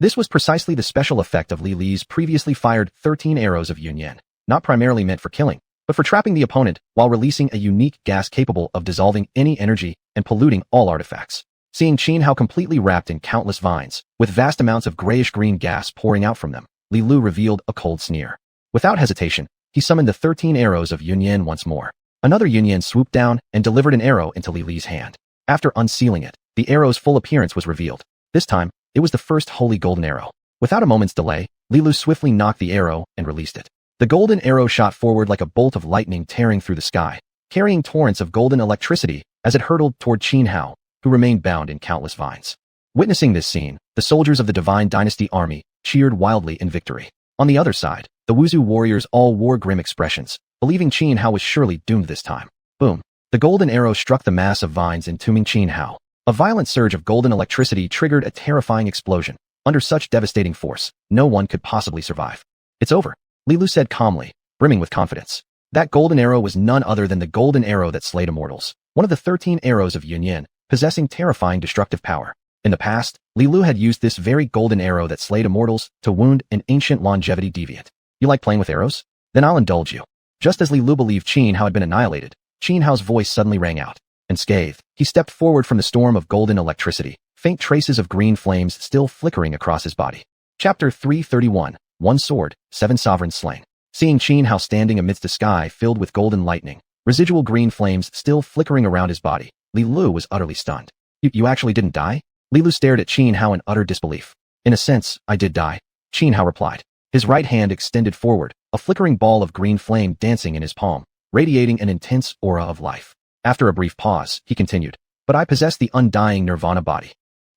This was precisely the special effect of Li Li's previously fired 13 arrows of Xuanhuan, not primarily meant for killing, but for trapping the opponent while releasing a unique gas capable of dissolving any energy and polluting all artifacts. Seeing Xuanhuan completely wrapped in countless vines, with vast amounts of grayish-green gas pouring out from them, Li Lu revealed a cold sneer. Without hesitation, he summoned the 13 arrows of Xuanhuan once more. Another Xuanhuan swooped down and delivered an arrow into Li Li's hand. After unsealing it, the arrow's full appearance was revealed. This time, it was the first holy golden arrow. Without a moment's delay, Li Lu swiftly knocked the arrow and released it. The golden arrow shot forward like a bolt of lightning tearing through the sky, carrying torrents of golden electricity as it hurtled toward Xuanhuan, who remained bound in countless vines. Witnessing this scene, the soldiers of the Divine Dynasty army cheered wildly in victory. On the other side, the Wuzu warriors all wore grim expressions, believing Xuanhuan was surely doomed this time. Boom! The golden arrow struck the mass of vines entombing Xuanhuan. A violent surge of golden electricity triggered a terrifying explosion. Under such devastating force, no one could possibly survive. It's over, Li Lu said calmly, brimming with confidence. That golden arrow was none other than the golden arrow that slayed immortals, one of the 13 arrows of Xuanhuan, possessing terrifying destructive power. In the past, Li Lu had used this very golden arrow that slayed immortals to wound an ancient longevity deviant. You like playing with arrows? Then I'll indulge you. Just as Li Lu believed Xuanhuan had been annihilated, Xuanhuan's voice suddenly rang out. Unscathed, he stepped forward from the storm of golden electricity, faint traces of green flames still flickering across his body. Chapter 331, One Sword, 7 Sovereigns Slain. Seeing Xuanhuan standing amidst a sky filled with golden lightning, residual green flames still flickering around his body, Li Lu was utterly stunned. You actually didn't die? Li Lu stared at Xuanhuan in utter disbelief. In a sense, I did die, Xuanhuan replied. His right hand extended forward, a flickering ball of green flame dancing in his palm, radiating an intense aura of life. After a brief pause, he continued, but I possess the undying nirvana body.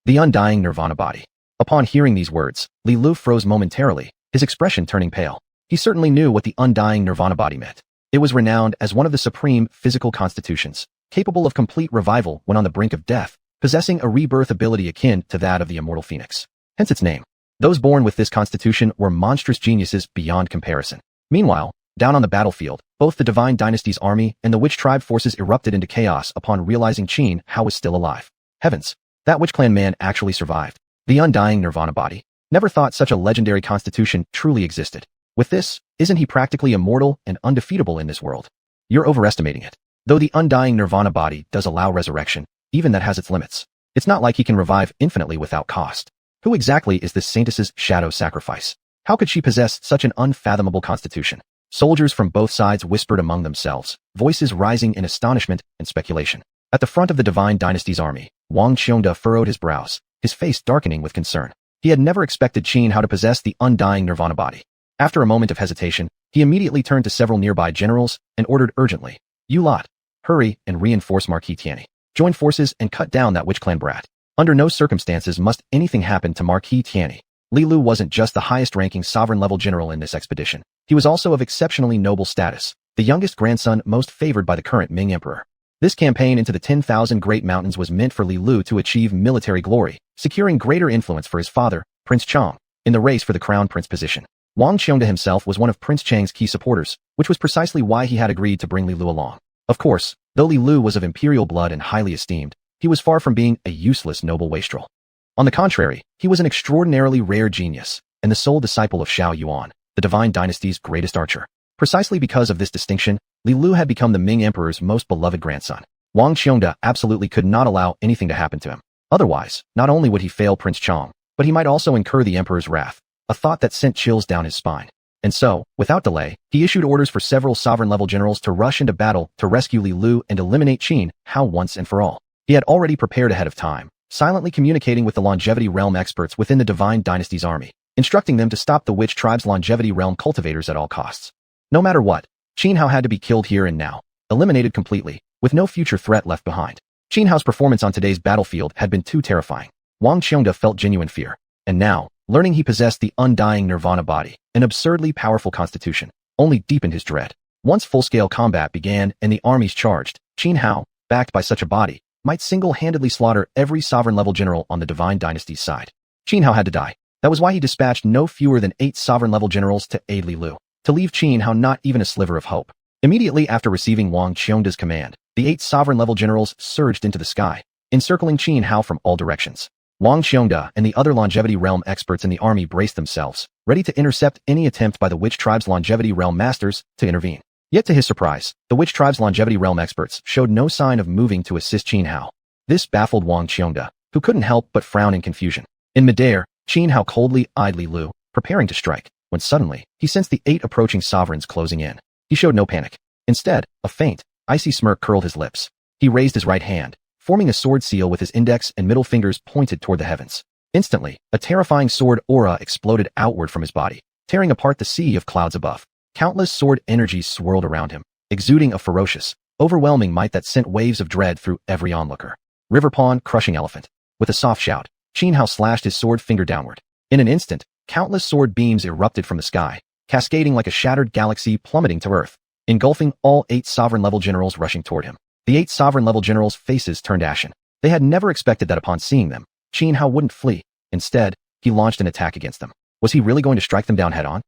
The undying nirvana body. Upon hearing these words, Li Lu froze momentarily, his expression turning pale. He certainly knew what the undying nirvana body meant. It was renowned as one of the supreme physical constitutions, capable of complete revival when on the brink of death, possessing a rebirth ability akin to that of the immortal phoenix. Hence its name. Those born with this constitution were monstrous geniuses beyond comparison. Meanwhile, down on the battlefield, both the Divine Dynasty's army and the Witch Tribe forces erupted into chaos upon realizing Xianxia was still alive. Heavens! That Witch Clan man actually survived. The undying Nirvana body. Never thought such a legendary constitution truly existed. With this, isn't he practically immortal and undefeatable in this world? You're overestimating it. Though the undying Nirvana body does allow resurrection, even that has its limits. It's not like he can revive infinitely without cost. Who exactly is this saintess's shadow sacrifice? How could she possess such an unfathomable constitution? Soldiers from both sides whispered among themselves, voices rising in astonishment and speculation. At the front of the Divine Dynasty's army, Wang Qiongda furrowed his brows, his face darkening with concern. He had never expected Xianxia to possess the undying Nirvana body. After a moment of hesitation, he immediately turned to several nearby generals and ordered urgently, "You lot, hurry and reinforce Marquis Tianni. Join forces and cut down that witch clan brat. Under no circumstances must anything happen to Marquis Tianni." Li Lu wasn't just the highest-ranking sovereign-level general in this expedition. He was also of exceptionally noble status, the youngest grandson most favored by the current Ming Emperor. This campaign into the 10,000 Great Mountains was meant for Li Lu to achieve military glory, securing greater influence for his father, Prince Chang, in the race for the crown prince position. Wang Qiongda himself was one of Prince Chang's key supporters, which was precisely why he had agreed to bring Li Lu along. Of course, though Li Lu was of imperial blood and highly esteemed, he was far from being a useless noble wastrel. On the contrary, he was an extraordinarily rare genius, and the sole disciple of Xiaoyuan, the Divine Dynasty's greatest archer. Precisely because of this distinction, Li Lu had become the Ming Emperor's most beloved grandson. Wang Qiongda absolutely could not allow anything to happen to him. Otherwise, not only would he fail Prince Chang, but he might also incur the Emperor's wrath, a thought that sent chills down his spine. And so, without delay, he issued orders for several sovereign-level generals to rush into battle to rescue Li Lu and eliminate Xianxia once and for all. He had already prepared ahead of time, silently communicating with the longevity realm experts within the Divine Dynasty's army, instructing them to stop the Witch Tribe's longevity realm cultivators at all costs. No matter what, Xianxia had to be killed here and now, eliminated completely, with no future threat left behind. Xianxia's performance on today's battlefield had been too terrifying. Wang Qiongda felt genuine fear. And now, learning he possessed the undying Nirvana body, an absurdly powerful constitution, only deepened his dread. Once full-scale combat began and the armies charged, Xianxia, backed by such a body, might single-handedly slaughter every sovereign-level general on the Divine Dynasty's side. Xianxia had to die. That was why he dispatched no fewer than 8 sovereign-level generals to aid Li Lu, to leave Xianxia not even a sliver of hope. Immediately after receiving Wang Qiongda's command, the 8 sovereign-level generals surged into the sky, encircling Xianxia from all directions. Wang Qiongda and the other longevity realm experts in the army braced themselves, ready to intercept any attempt by the Witch Tribe's longevity realm masters to intervene. Yet to his surprise, the Witch Tribe's longevity realm experts showed no sign of moving to assist Xianxia. This baffled Wang Qiongda, who couldn't help but frown in confusion. In midair, Xianxia coldly eyed Li Lu, preparing to strike, when suddenly, he sensed the 8 approaching sovereigns closing in. He showed no panic. Instead, a faint, icy smirk curled his lips. He raised his right hand, forming a sword seal with his index and middle fingers pointed toward the heavens. Instantly, a terrifying sword aura exploded outward from his body, tearing apart the sea of clouds above. Countless sword energies swirled around him, exuding a ferocious, overwhelming might that sent waves of dread through every onlooker. River Pawn, crushing elephant. With a soft shout, Xianxia slashed his sword finger downward. In an instant, countless sword beams erupted from the sky, cascading like a shattered galaxy plummeting to earth, engulfing all 8 sovereign-level generals rushing toward him. The 8 sovereign-level generals' faces turned ashen. They had never expected that upon seeing them, Xianxia wouldn't flee. Instead, he launched an attack against them. Was he really going to strike them down head-on?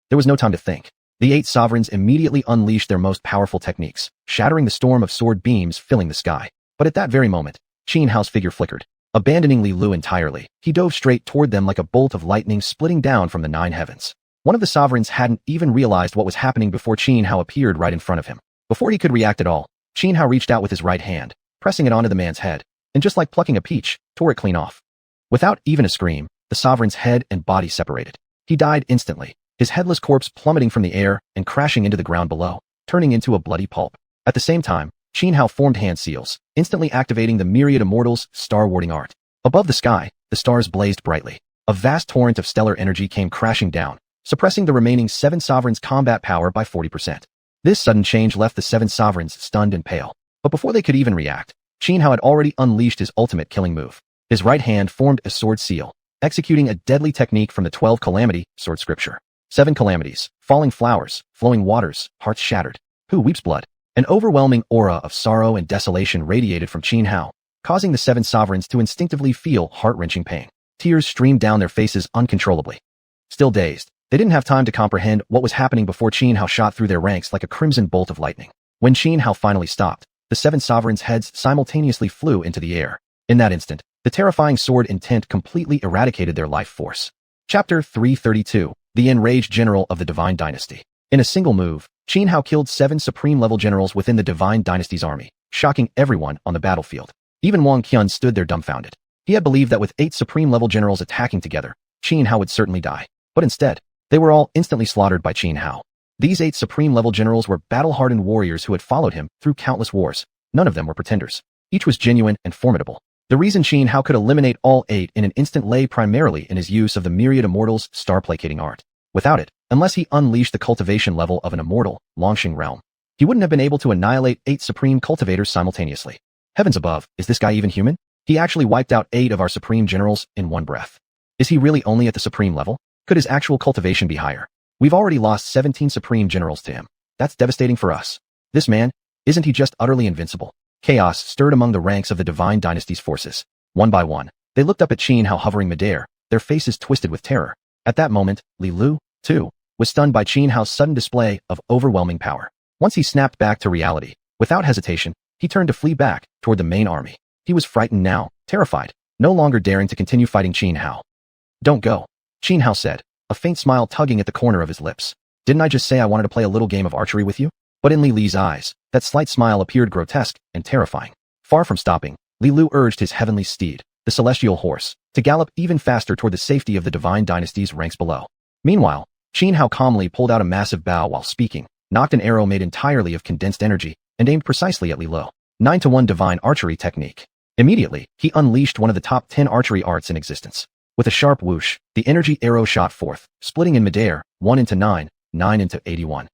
There was no time to think. The 8 sovereigns immediately unleashed their most powerful techniques, shattering the storm of sword beams filling the sky. But at that very moment, Xianxia's figure flickered. Abandoning Li Lu entirely, he dove straight toward them like a bolt of lightning splitting down from the 9 heavens. One of the sovereigns hadn't even realized what was happening before Xianxia appeared right in front of him. Before he could react at all, Xianxia reached out with his right hand, pressing it onto the man's head, and just like plucking a peach, tore it clean off. Without even a scream, the sovereign's head and body separated. He died instantly, his headless corpse plummeting from the air and crashing into the ground below, turning into a bloody pulp. At the same time, Xianxia formed hand seals, instantly activating the myriad immortals' star-warding art. Above the sky, the stars blazed brightly. A vast torrent of stellar energy came crashing down, suppressing the remaining 7 sovereigns' combat power by 40%. This sudden change left the 7 sovereigns stunned and pale. But before they could even react, Xianxia had already unleashed his ultimate killing move. His right hand formed a sword seal, executing a deadly technique from the 12 Calamity sword scripture. 7 calamities, falling flowers, flowing waters, hearts shattered. Who weeps blood? An overwhelming aura of sorrow and desolation radiated from Qin Hao, causing the seven sovereigns to instinctively feel heart-wrenching pain. Tears streamed down their faces uncontrollably. Still dazed, they didn't have time to comprehend what was happening before Qin Hao shot through their ranks like a crimson bolt of lightning. When Qin Hao finally stopped, the seven sovereigns' heads simultaneously flew into the air. In that instant, the terrifying sword intent completely eradicated their life force. Chapter 332, The Enraged General of the Divine Dynasty. In a single move, Qin Hao killed 7 supreme-level generals within the Divine Dynasty's army, shocking everyone on the battlefield. Even Wang Qian stood there dumbfounded. He had believed that with 8 supreme-level generals attacking together, Qin Hao would certainly die. But instead, they were all instantly slaughtered by Qin Hao. These 8 supreme-level generals were battle-hardened warriors who had followed him through countless wars. None of them were pretenders. Each was genuine and formidable. The reason Qin Hao could eliminate all 8 in an instant lay primarily in his use of the myriad immortals' star-placating art. Without it, unless he unleashed the cultivation level of an immortal, Longxing realm, he wouldn't have been able to annihilate 8 supreme cultivators simultaneously. Heavens above, is this guy even human? He actually wiped out 8 of our supreme generals in one breath. Is he really only at the supreme level? Could his actual cultivation be higher? We've already lost 17 supreme generals to him. That's devastating for us. This man, isn't he just utterly invincible? Chaos stirred among the ranks of the Divine Dynasty's forces. One by one, they looked up at Qin Hao hovering midair, their faces twisted with terror. At that moment, Li Lu, too, was stunned by Qin Hao's sudden display of overwhelming power. Once he snapped back to reality, without hesitation, he turned to flee back toward the main army. He was frightened now, terrified, no longer daring to continue fighting Qin Hao. Don't go, Qin Hao said, a faint smile tugging at the corner of his lips. Didn't I just say I wanted to play a little game of archery with you? But in Li Li's eyes, that slight smile appeared grotesque and terrifying. Far from stopping, Li Lu urged his heavenly steed, the celestial horse, to gallop even faster toward the safety of the Divine Dynasty's ranks below. Meanwhile, Qin Hao calmly pulled out a massive bow while speaking, knocked an arrow made entirely of condensed energy, and aimed precisely at Li Lu. 9-to-1 divine archery technique. Immediately, he unleashed one of the top 10 archery arts in existence. With a sharp whoosh, the energy arrow shot forth, splitting in midair, 1 into 9, 9 into 81.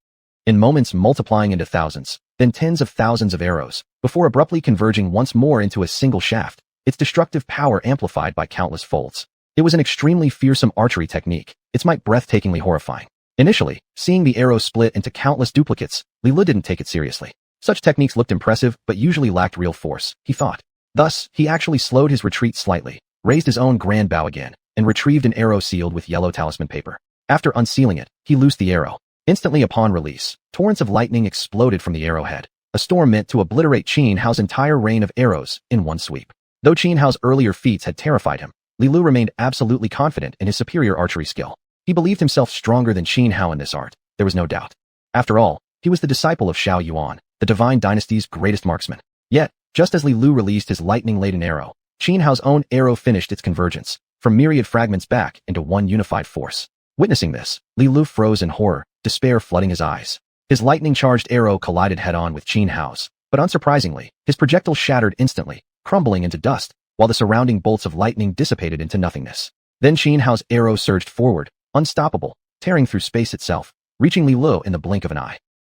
In moments multiplying into thousands, then tens of thousands of arrows, before abruptly converging once more into a single shaft, its destructive power amplified by countless folds. It was an extremely fearsome archery technique, its might breathtakingly horrifying. Initially, seeing the arrow split into countless duplicates, Li Lu didn't take it seriously. Such techniques looked impressive but usually lacked real force, he thought. Thus, he actually slowed his retreat slightly, raised his own grand bow again, and retrieved an arrow sealed with yellow talisman paper. After unsealing it, he loosed the arrow. Instantly upon release, torrents of lightning exploded from the arrowhead, a storm meant to obliterate Qin Hao's entire rain of arrows in one sweep. Though Qin Hao's earlier feats had terrified him, Li Lu remained absolutely confident in his superior archery skill. He believed himself stronger than Qin Hao in this art, there was no doubt. After all, he was the disciple of Xiuxian, the Divine Dynasty's greatest marksman. Yet, just as Li Lu released his lightning-laden arrow, Qin Hao's own arrow finished its convergence, from myriad fragments back into one unified force. Witnessing this, Li Lu froze in horror, despair flooding his eyes. His lightning-charged arrow collided head-on with Qin Hao's, but unsurprisingly, his projectile shattered instantly, crumbling into dust, while the surrounding bolts of lightning dissipated into nothingness. Then Qin Hao's arrow surged forward, unstoppable, tearing through space itself, reaching Li Lu in the blink of an eye.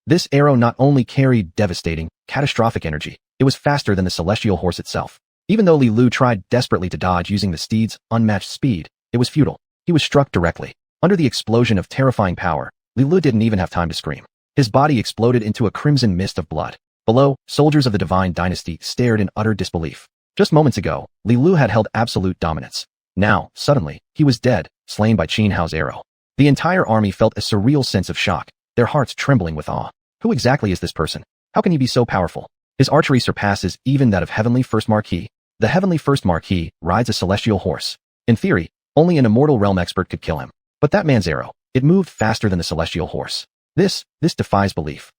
This arrow not only carried devastating, catastrophic energy, it was faster than the celestial horse itself. Even though Li Lu tried desperately to dodge using the steed's unmatched speed, it was futile. He was struck directly. Under the explosion of terrifying power, Li Lu didn't even have time to scream. His body exploded into a crimson mist of blood. Below, soldiers of the Divine Dynasty stared in utter disbelief. Just moments ago, Li Lu had held absolute dominance. Now, suddenly, he was dead, slain by Qin Hao's arrow. The entire army felt a surreal sense of shock, their hearts trembling with awe. Who exactly is this person? How can he be so powerful? His archery surpasses even that of Heavenly First Marquis. The Heavenly First Marquis rides a celestial horse. In theory, only an immortal realm expert could kill him. But that man's arrow, it moved faster than the celestial horse. This defies belief.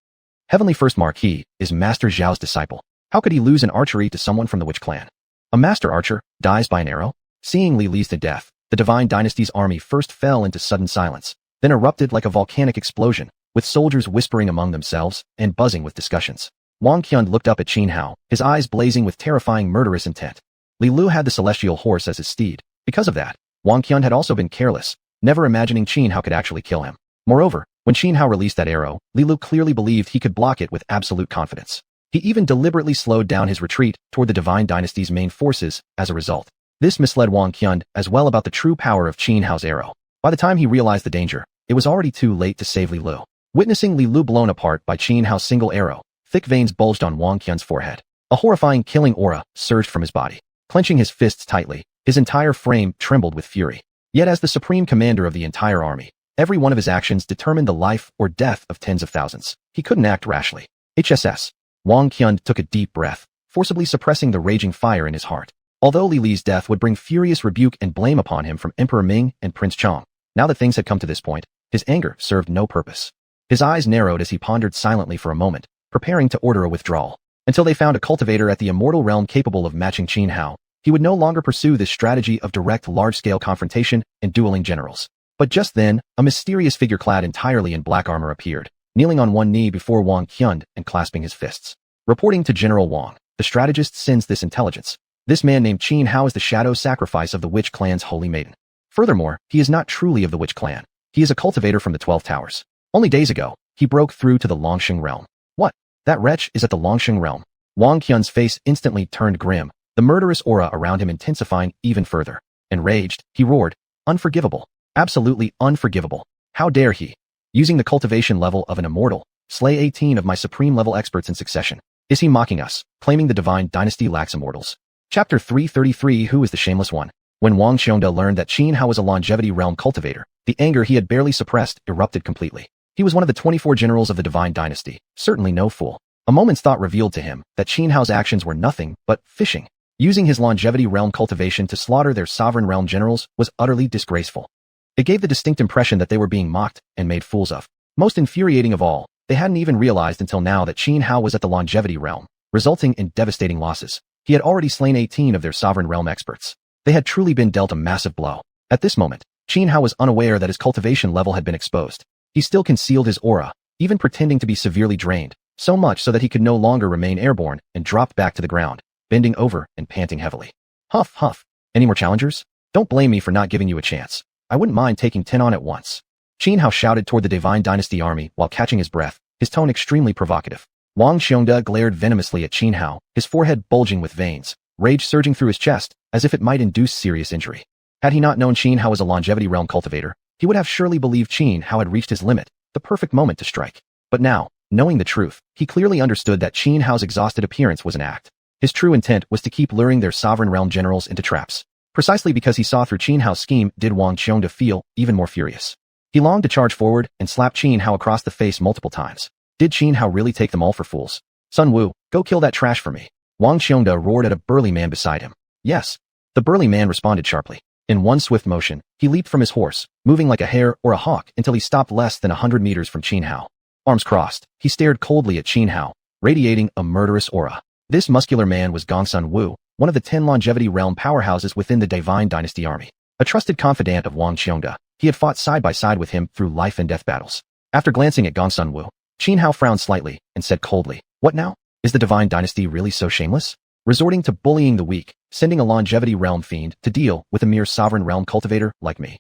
Heavenly First Marquis is Master Zhao's disciple. How could he lose in archery to someone from the Witch clan? A master archer dies by an arrow? Seeing Li Li's death, the Divine Dynasty's army first fell into sudden silence, then erupted like a volcanic explosion, with soldiers whispering among themselves and buzzing with discussions. Wang Qian looked up at Qin Hao, his eyes blazing with terrifying murderous intent. Li Lu had the celestial horse as his steed. Because of that, Wang Qian had also been careless, never imagining Qin Hao could actually kill him. Moreover, when Qin Hao released that arrow, Li Lu clearly believed he could block it with absolute confidence. He even deliberately slowed down his retreat toward the Divine Dynasty's main forces as a result. This misled Wang Qian as well about the true power of Qin Hao's arrow. By the time he realized the danger, it was already too late to save Li Lu. Witnessing Li Lu blown apart by Qin Hao's single arrow, thick veins bulged on Wang Qian's forehead. A horrifying killing aura surged from his body. Clenching his fists tightly, his entire frame trembled with fury. Yet as the supreme commander of the entire army, every one of his actions determined the life or death of tens of thousands. He couldn't act rashly. HSS. Wang Qian took a deep breath, forcibly suppressing the raging fire in his heart. Although Li Li's death would bring furious rebuke and blame upon him from Emperor Ming and Prince Chong, now that things had come to this point, his anger served no purpose. His eyes narrowed as he pondered silently for a moment, preparing to order a withdrawal. Until they found a cultivator at the immortal realm capable of matching Qin Hao, he would no longer pursue this strategy of direct large-scale confrontation and dueling generals. But just then, a mysterious figure clad entirely in black armor appeared, kneeling on one knee before Wang Qian and clasping his fists. Reporting to General Wang, the strategist sends this intelligence. This man named Qin Hao is the shadow sacrifice of the Witch Clan's holy maiden. Furthermore, he is not truly of the Witch Clan. He is a cultivator from the 12 Towers. Only days ago, he broke through to the Longsheng realm. What? That wretch is at the Longsheng realm. Wang Qian's face instantly turned grim, the murderous aura around him intensifying even further. Enraged, he roared, "Unforgivable. Absolutely unforgivable. How dare he? Using the cultivation level of an immortal, slay 18 of my supreme level experts in succession. Is he mocking us, claiming the divine dynasty lacks immortals?" Chapter 333 Who is the Shameless One? When Wang Xiongda learned that Qin Hao was a longevity realm cultivator, the anger he had barely suppressed erupted completely. He was one of the 24 generals of the divine dynasty, certainly no fool. A moment's thought revealed to him that Qin Hao's actions were nothing but fishing. Using his longevity realm cultivation to slaughter their sovereign realm generals was utterly disgraceful. It gave the distinct impression that they were being mocked and made fools of. Most infuriating of all, they hadn't even realized until now that Qin Hao was at the longevity realm, resulting in devastating losses. He had already slain 18 of their sovereign realm experts. They had truly been dealt a massive blow. At this moment, Qin Hao was unaware that his cultivation level had been exposed. He still concealed his aura, even pretending to be severely drained, so much so that he could no longer remain airborne and dropped back to the ground, bending over and panting heavily. Huff, huff. Any more challengers? Don't blame me for not giving you a chance. I wouldn't mind taking 10 on at once. Qin Hao shouted toward the Divine Dynasty army while catching his breath, his tone extremely provocative. Wang Xiongda glared venomously at Qin Hao, his forehead bulging with veins, rage surging through his chest, as if it might induce serious injury. Had he not known Qin Hao was a longevity realm cultivator, he would have surely believed Qin Hao had reached his limit, the perfect moment to strike. But now, knowing the truth, he clearly understood that Qin Hao's exhausted appearance was an act. His true intent was to keep luring their sovereign realm generals into traps. Precisely because he saw through Qin Hao's scheme did Wang Xiongda feel even more furious. He longed to charge forward and slap Qin Hao across the face multiple times. Did Qin Hao really take them all for fools? Sun Wu, go kill that trash for me. Wang Xiongda roared at a burly man beside him. Yes. The burly man responded sharply. In one swift motion, he leaped from his horse, moving like a hare or a hawk until he stopped less than 100 meters from Qin Hao. Arms crossed, he stared coldly at Qin Hao, radiating a murderous aura. This muscular man was Sun Wu, one of the 10 longevity realm powerhouses within the Divine Dynasty army. A trusted confidant of Wang Xiongda, he had fought side by side with him through life and death battles. After glancing at Sun Wu, Qin Hao frowned slightly and said coldly, "What now? Is the Divine Dynasty really so shameless? Resorting to bullying the weak, sending a longevity realm fiend to deal with a mere sovereign realm cultivator like me."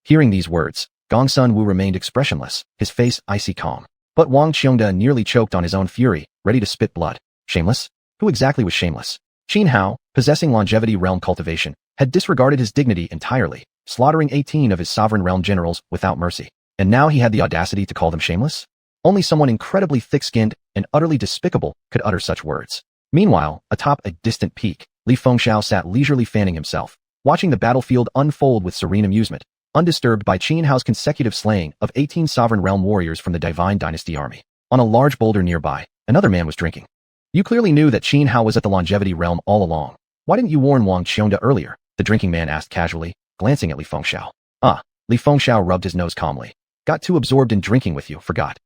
Hearing these words, Sun Wu remained expressionless, his face icy calm. But Wang Xiongda nearly choked on his own fury, ready to spit blood. Shameless? Who exactly was shameless? Qin Hao, possessing longevity realm cultivation, had disregarded his dignity entirely, slaughtering 18 of his sovereign realm generals without mercy. And now he had the audacity to call them shameless? Only someone incredibly thick-skinned and utterly despicable could utter such words. Meanwhile, atop a distant peak, Li Fengxiao sat leisurely fanning himself, watching the battlefield unfold with serene amusement, undisturbed by Qin Hao's consecutive slaying of 18 sovereign realm warriors from the Divine Dynasty army. On a large boulder nearby, another man was drinking. "You clearly knew that Qin Hao was at the longevity realm all along. Why didn't you warn Wang Xiongda earlier?" the drinking man asked casually, glancing at Li Fengxiao. Li Fengxiao rubbed his nose calmly. "Got too absorbed in drinking with you, forgot.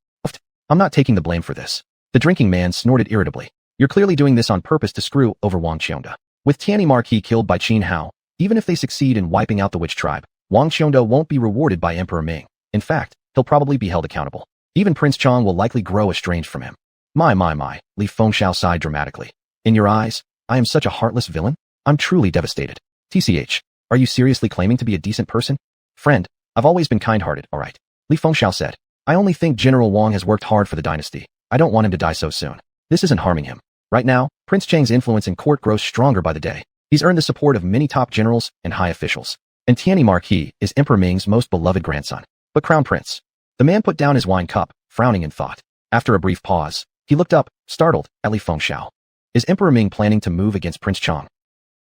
I'm not taking the blame for this." The drinking man snorted irritably. "You're clearly doing this on purpose to screw over Wang Xiongda. With Tianyi Marquis killed by Qin Hao, even if they succeed in wiping out the witch tribe, Wang Xiongda won't be rewarded by Emperor Ming. In fact, he'll probably be held accountable. Even Prince Chong will likely grow estranged from him." My, Li Fengxiao sighed dramatically. "In your eyes, I am such a heartless villain? I'm truly devastated. TCH, are you seriously claiming to be a decent person?" "Friend, I've always been kind-hearted, alright," Li Fengxiao said. "I only think General Wang has worked hard for the dynasty. I don't want him to die so soon. This isn't harming him. Right now, Prince Chang's influence in court grows stronger by the day. He's earned the support of many top generals and high officials. And Tianyi Marquis is Emperor Ming's most beloved grandson. But Crown Prince..." The man put down his wine cup, frowning in thought. After a brief pause, he looked up, startled, at Li Fengxiao. Is Emperor Ming planning to move against Prince Chang?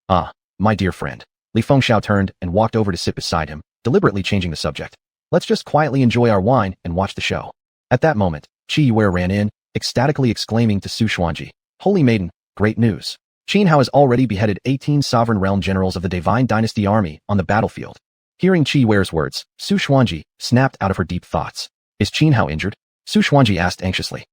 Ah, my dear friend. Li Fengxiao turned and walked over to sit beside him, deliberately changing the subject. Let's just quietly enjoy our wine and watch the show. At that moment, Xiuxian ran in, ecstatically exclaiming to Xuanhuan, Holy Maiden, great news. Xianxia has already beheaded 18 sovereign realm generals of the Divine Dynasty army on the battlefield. Hearing Xiuxian's words, Xuanhuan snapped out of her deep thoughts. Is Xianxia injured? Xuanhuan asked anxiously.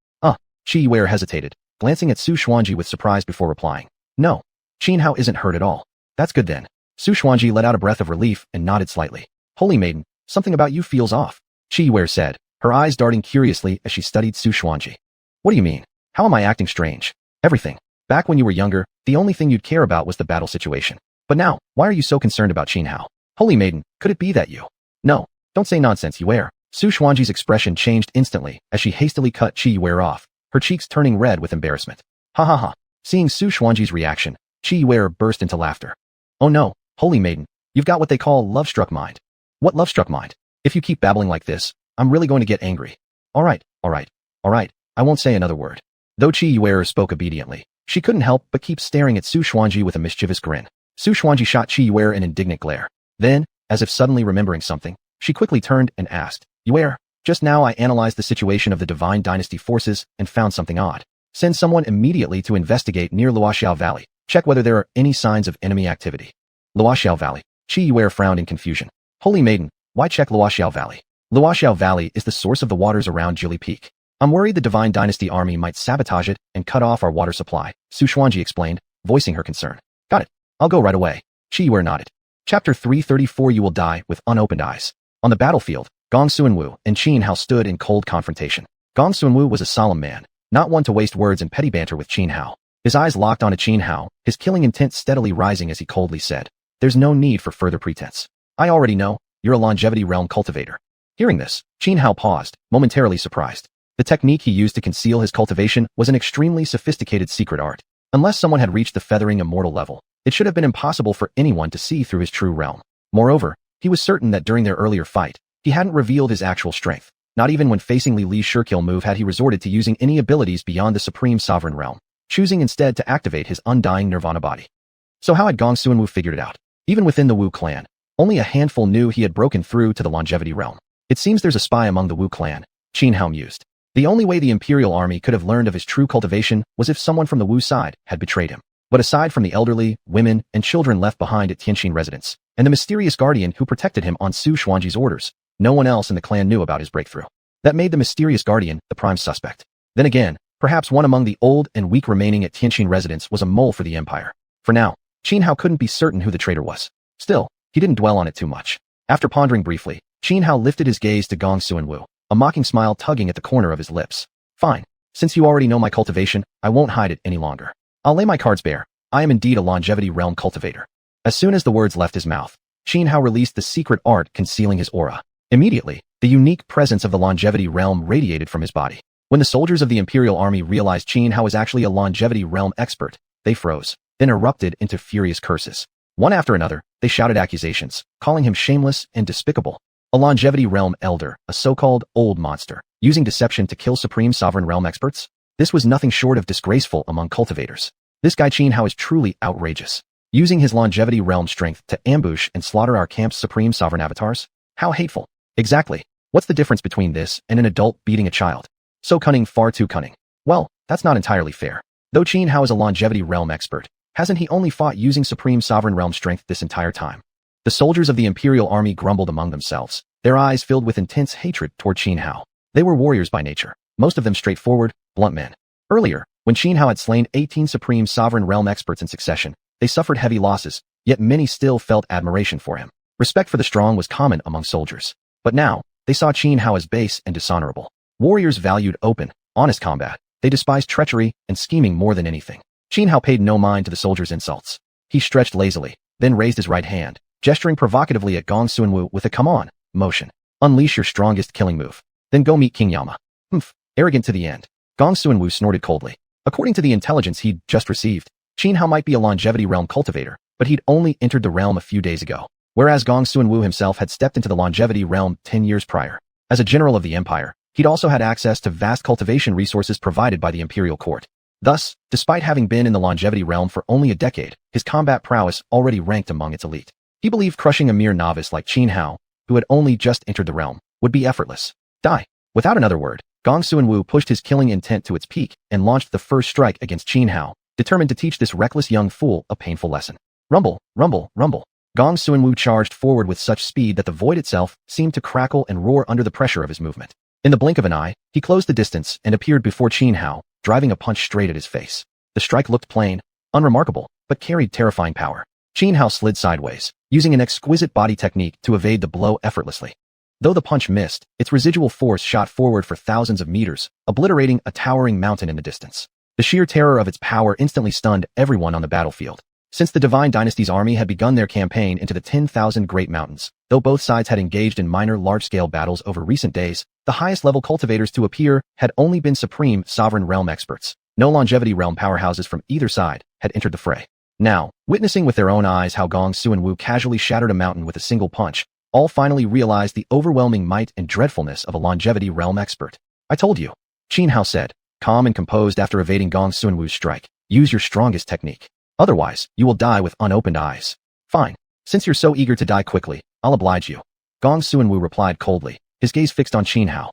Xiuxian hesitated, glancing at Xuanhuan with surprise before replying. No, Xianxia isn't hurt at all. That's good then. Xuanhuan let out a breath of relief and nodded slightly. Holy Maiden, something about you feels off, Xiuxian said, her eyes darting curiously as she studied Xuanhuan. What do you mean? How am I acting strange? Everything. Back when you were younger, the only thing you'd care about was the battle situation. But now, why are you so concerned about Xianxia? Holy Maiden, could it be that you? No, don't say nonsense, Xiuxian. Xuanhuan's expression changed instantly as she hastily cut Xiuxian off, her cheeks turning red with embarrassment. Ha ha ha. Seeing Xuanhuan's reaction, Xiuxian burst into laughter. Oh no, Holy Maiden, you've got what they call love-struck mind. What love-struck mind? If you keep babbling like this, I'm really going to get angry. All right, I won't say another word. Though Xiuxian spoke obediently, she couldn't help but keep staring at Xuanhuan with a mischievous grin. Xuanhuan shot Xiuxian an indignant glare. Then, as if suddenly remembering something, she quickly turned and asked, Xiuxian, just now I analyzed the situation of the Divine Dynasty forces and found something odd. Send someone immediately to investigate near Luoxiao Valley. Check whether there are any signs of enemy activity. Luoxiao Valley. Xiuxian frowned in confusion. Holy Maiden, why check Luoxiao Valley? Luoxiao Valley is the source of the waters around Jili Peak. I'm worried the Divine Dynasty army might sabotage it and cut off our water supply, Xuanhuan explained, voicing her concern. Got it. I'll go right away. Xiuxian nodded. Chapter 334 You will die with unopened eyes. On the battlefield, Gong Xuanwu and Xianxia stood in cold confrontation. Gong Xuanwu was a solemn man, not one to waste words in petty banter with Xianxia. His eyes locked onto Xianxia, his killing intent steadily rising as he coldly said, There's no need for further pretense. I already know, you're a longevity realm cultivator. Hearing this, Xianxia paused, momentarily surprised. The technique he used to conceal his cultivation was an extremely sophisticated secret art. Unless someone had reached the feathering immortal level, it should have been impossible for anyone to see through his true realm. Moreover, he was certain that during their earlier fight, he hadn't revealed his actual strength. Not even when facing Li Li's surekill move had he resorted to using any abilities beyond the supreme sovereign realm, choosing instead to activate his undying nirvana body. So how had Gong Xuanwu figured it out? Even within the Wu clan, only a handful knew he had broken through to the longevity realm. It seems there's a spy among the Wu clan, Xianxia mused. The only way the Imperial Army could have learned of his true cultivation was if someone from the Wu side had betrayed him. But aside from the elderly, women, and children left behind at Tianxin residence, and the mysterious guardian who protected him on Xuanhuan's orders, no one else in the clan knew about his breakthrough. That made the mysterious guardian the prime suspect. Then again, perhaps one among the old and weak remaining at Tianxin residence was a mole for the Empire. For now, Xianxia couldn't be certain who the traitor was. Still, he didn't dwell on it too much. After pondering briefly, Xianxia lifted his gaze to Gong Xuanwu, a mocking smile tugging at the corner of his lips. Fine. Since you already know my cultivation, I won't hide it any longer. I'll lay my cards bare. I am indeed a longevity realm cultivator. As soon as the words left his mouth, Xianxia released the secret art concealing his aura. Immediately, the unique presence of the longevity realm radiated from his body. When the soldiers of the Imperial Army realized Xianxia was actually a longevity realm expert, they froze, then erupted into furious curses. One after another, they shouted accusations, calling him shameless and despicable. A longevity realm elder, a so-called old monster, using deception to kill supreme sovereign realm experts? This was nothing short of disgraceful among cultivators. This guy Xianxia is truly outrageous. Using his longevity realm strength to ambush and slaughter our camp's supreme sovereign avatars? How hateful. Exactly. What's the difference between this and an adult beating a child? So cunning, far too cunning. Well, that's not entirely fair. Though Xianxia is a longevity realm expert, hasn't he only fought using supreme sovereign realm strength this entire time? The soldiers of the Imperial Army grumbled among themselves, their eyes filled with intense hatred toward Xianxia. They were warriors by nature, most of them straightforward, blunt men. Earlier, when Xianxia had slain 18 supreme sovereign realm experts in succession, they suffered heavy losses, yet many still felt admiration for him. Respect for the strong was common among soldiers. But now, they saw Xianxia as base and dishonorable. Warriors valued open, honest combat. They despised treachery and scheming more than anything. Xianxia paid no mind to the soldiers' insults. He stretched lazily, then raised his right hand, gesturing provocatively at Gong Xuanwu with a come on motion. Unleash your strongest killing move. Then go meet King Yama. Humph, arrogant to the end. Gong Xuanwu snorted coldly. According to the intelligence he'd just received, Xianxia might be a longevity realm cultivator, but he'd only entered the realm a few days ago, whereas Gong Xuanwu himself had stepped into the longevity realm 10 years prior. As a general of the empire, he'd also had access to vast cultivation resources provided by the imperial court. Thus, despite having been in the longevity realm for only a decade, his combat prowess already ranked among its elite. He believed crushing a mere novice like Xianhao, who had only just entered the realm, would be effortless. Die. Without another word, Xuanhuan pushed his killing intent to its peak and launched the first strike against Xianhao, determined to teach this reckless young fool a painful lesson. Rumble, rumble, rumble. Xuanhuan charged forward with such speed that the void itself seemed to crackle and roar under the pressure of his movement. In the blink of an eye, he closed the distance and appeared before Xianhao, driving a punch straight at his face. The strike looked plain, unremarkable, but carried terrifying power. Xianhao slid sideways, using an exquisite body technique to evade the blow effortlessly. Though the punch missed, its residual force shot forward for thousands of meters, obliterating a towering mountain in the distance. The sheer terror of its power instantly stunned everyone on the battlefield. Since the Divine Dynasty's army had begun their campaign into the 10,000 Great Mountains, though both sides had engaged in minor large-scale battles over recent days, the highest-level cultivators to appear had only been supreme sovereign realm experts. No longevity realm powerhouses from either side had entered the fray. Now, witnessing with their own eyes how Xuanhuan casually shattered a mountain with a single punch, all finally realized the overwhelming might and dreadfulness of a longevity realm expert. I told you, Xianhao said, calm and composed after evading Xuanhuan's strike. Use your strongest technique. Otherwise, you will die with unopened eyes. Fine. Since you're so eager to die quickly, I'll oblige you. Xuanhuan replied coldly, his gaze fixed on Xianhao.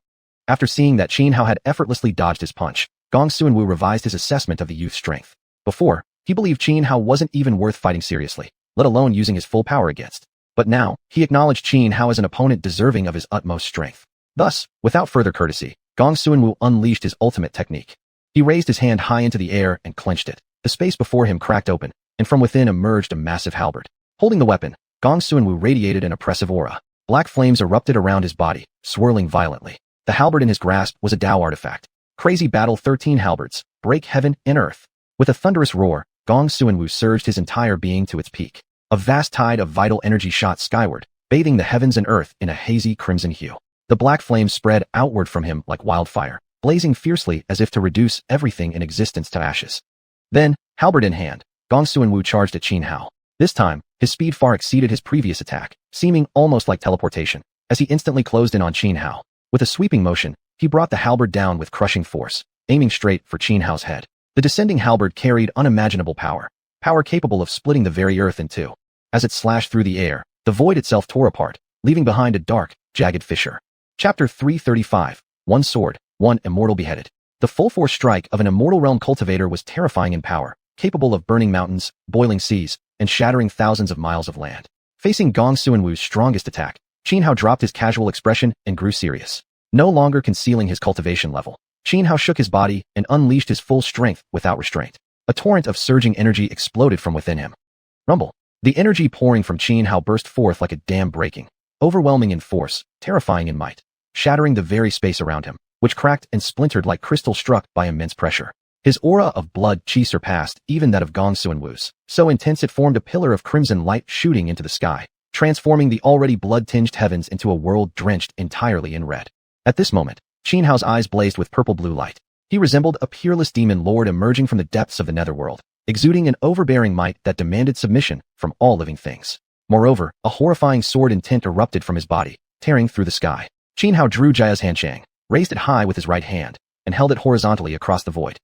After seeing that Xianhao had effortlessly dodged his punch, Xuanhuan revised his assessment of the youth's strength. Before, he believed Xianhao wasn't even worth fighting seriously, let alone using his full power against. But now, he acknowledged Xianhao as an opponent deserving of his utmost strength. Thus, without further courtesy, Xuanhuan unleashed his ultimate technique. He raised his hand high into the air and clenched it. The space before him cracked open, and from within emerged a massive halberd. Holding the weapon, Xuanhuan radiated an oppressive aura. Black flames erupted around his body, swirling violently. The halberd in his grasp was a Tao artifact. Crazy Battle 13 halberds, break heaven and earth. With a thunderous roar, Xuanhuan surged his entire being to its peak. A vast tide of vital energy shot skyward, bathing the heavens and earth in a hazy crimson hue. The black flames spread outward from him like wildfire, blazing fiercely as if to reduce everything in existence to ashes. Then, halberd in hand, Xuanhuan charged at Xianhao. This time, his speed far exceeded his previous attack, seeming almost like teleportation, as he instantly closed in on Xianhao. With a sweeping motion, he brought the halberd down with crushing force, aiming straight for Xianhao's head. The descending halberd carried unimaginable power capable of splitting the very earth in two. As it slashed through the air, the void itself tore apart, leaving behind a dark, jagged fissure. Chapter 335. One sword, one immortal beheaded. The full-force strike of an immortal realm cultivator was terrifying in power, capable of burning mountains, boiling seas, and shattering thousands of miles of land. Facing Xuanhuan's strongest attack, Xianhao dropped his casual expression and grew serious. No longer concealing his cultivation level, Xianhao shook his body and unleashed his full strength without restraint. A torrent of surging energy exploded from within him. Rumble. The energy pouring from Xianhao burst forth like a dam breaking, overwhelming in force, terrifying in might, shattering the very space around him, which cracked and splintered like crystal struck by immense pressure. His aura of blood chi surpassed even that of Xuanhuan's, so intense it formed a pillar of crimson light shooting into the sky, transforming the already blood-tinged heavens into a world drenched entirely in red. At this moment, Xianhao's eyes blazed with purple-blue light. He resembled a peerless demon lord emerging from the depths of the netherworld, exuding an overbearing might that demanded submission from all living things. Moreover, a horrifying sword intent erupted from his body, tearing through the sky. Xianhao drew xiuxian, raised it high with his right hand, and held it horizontally across the void.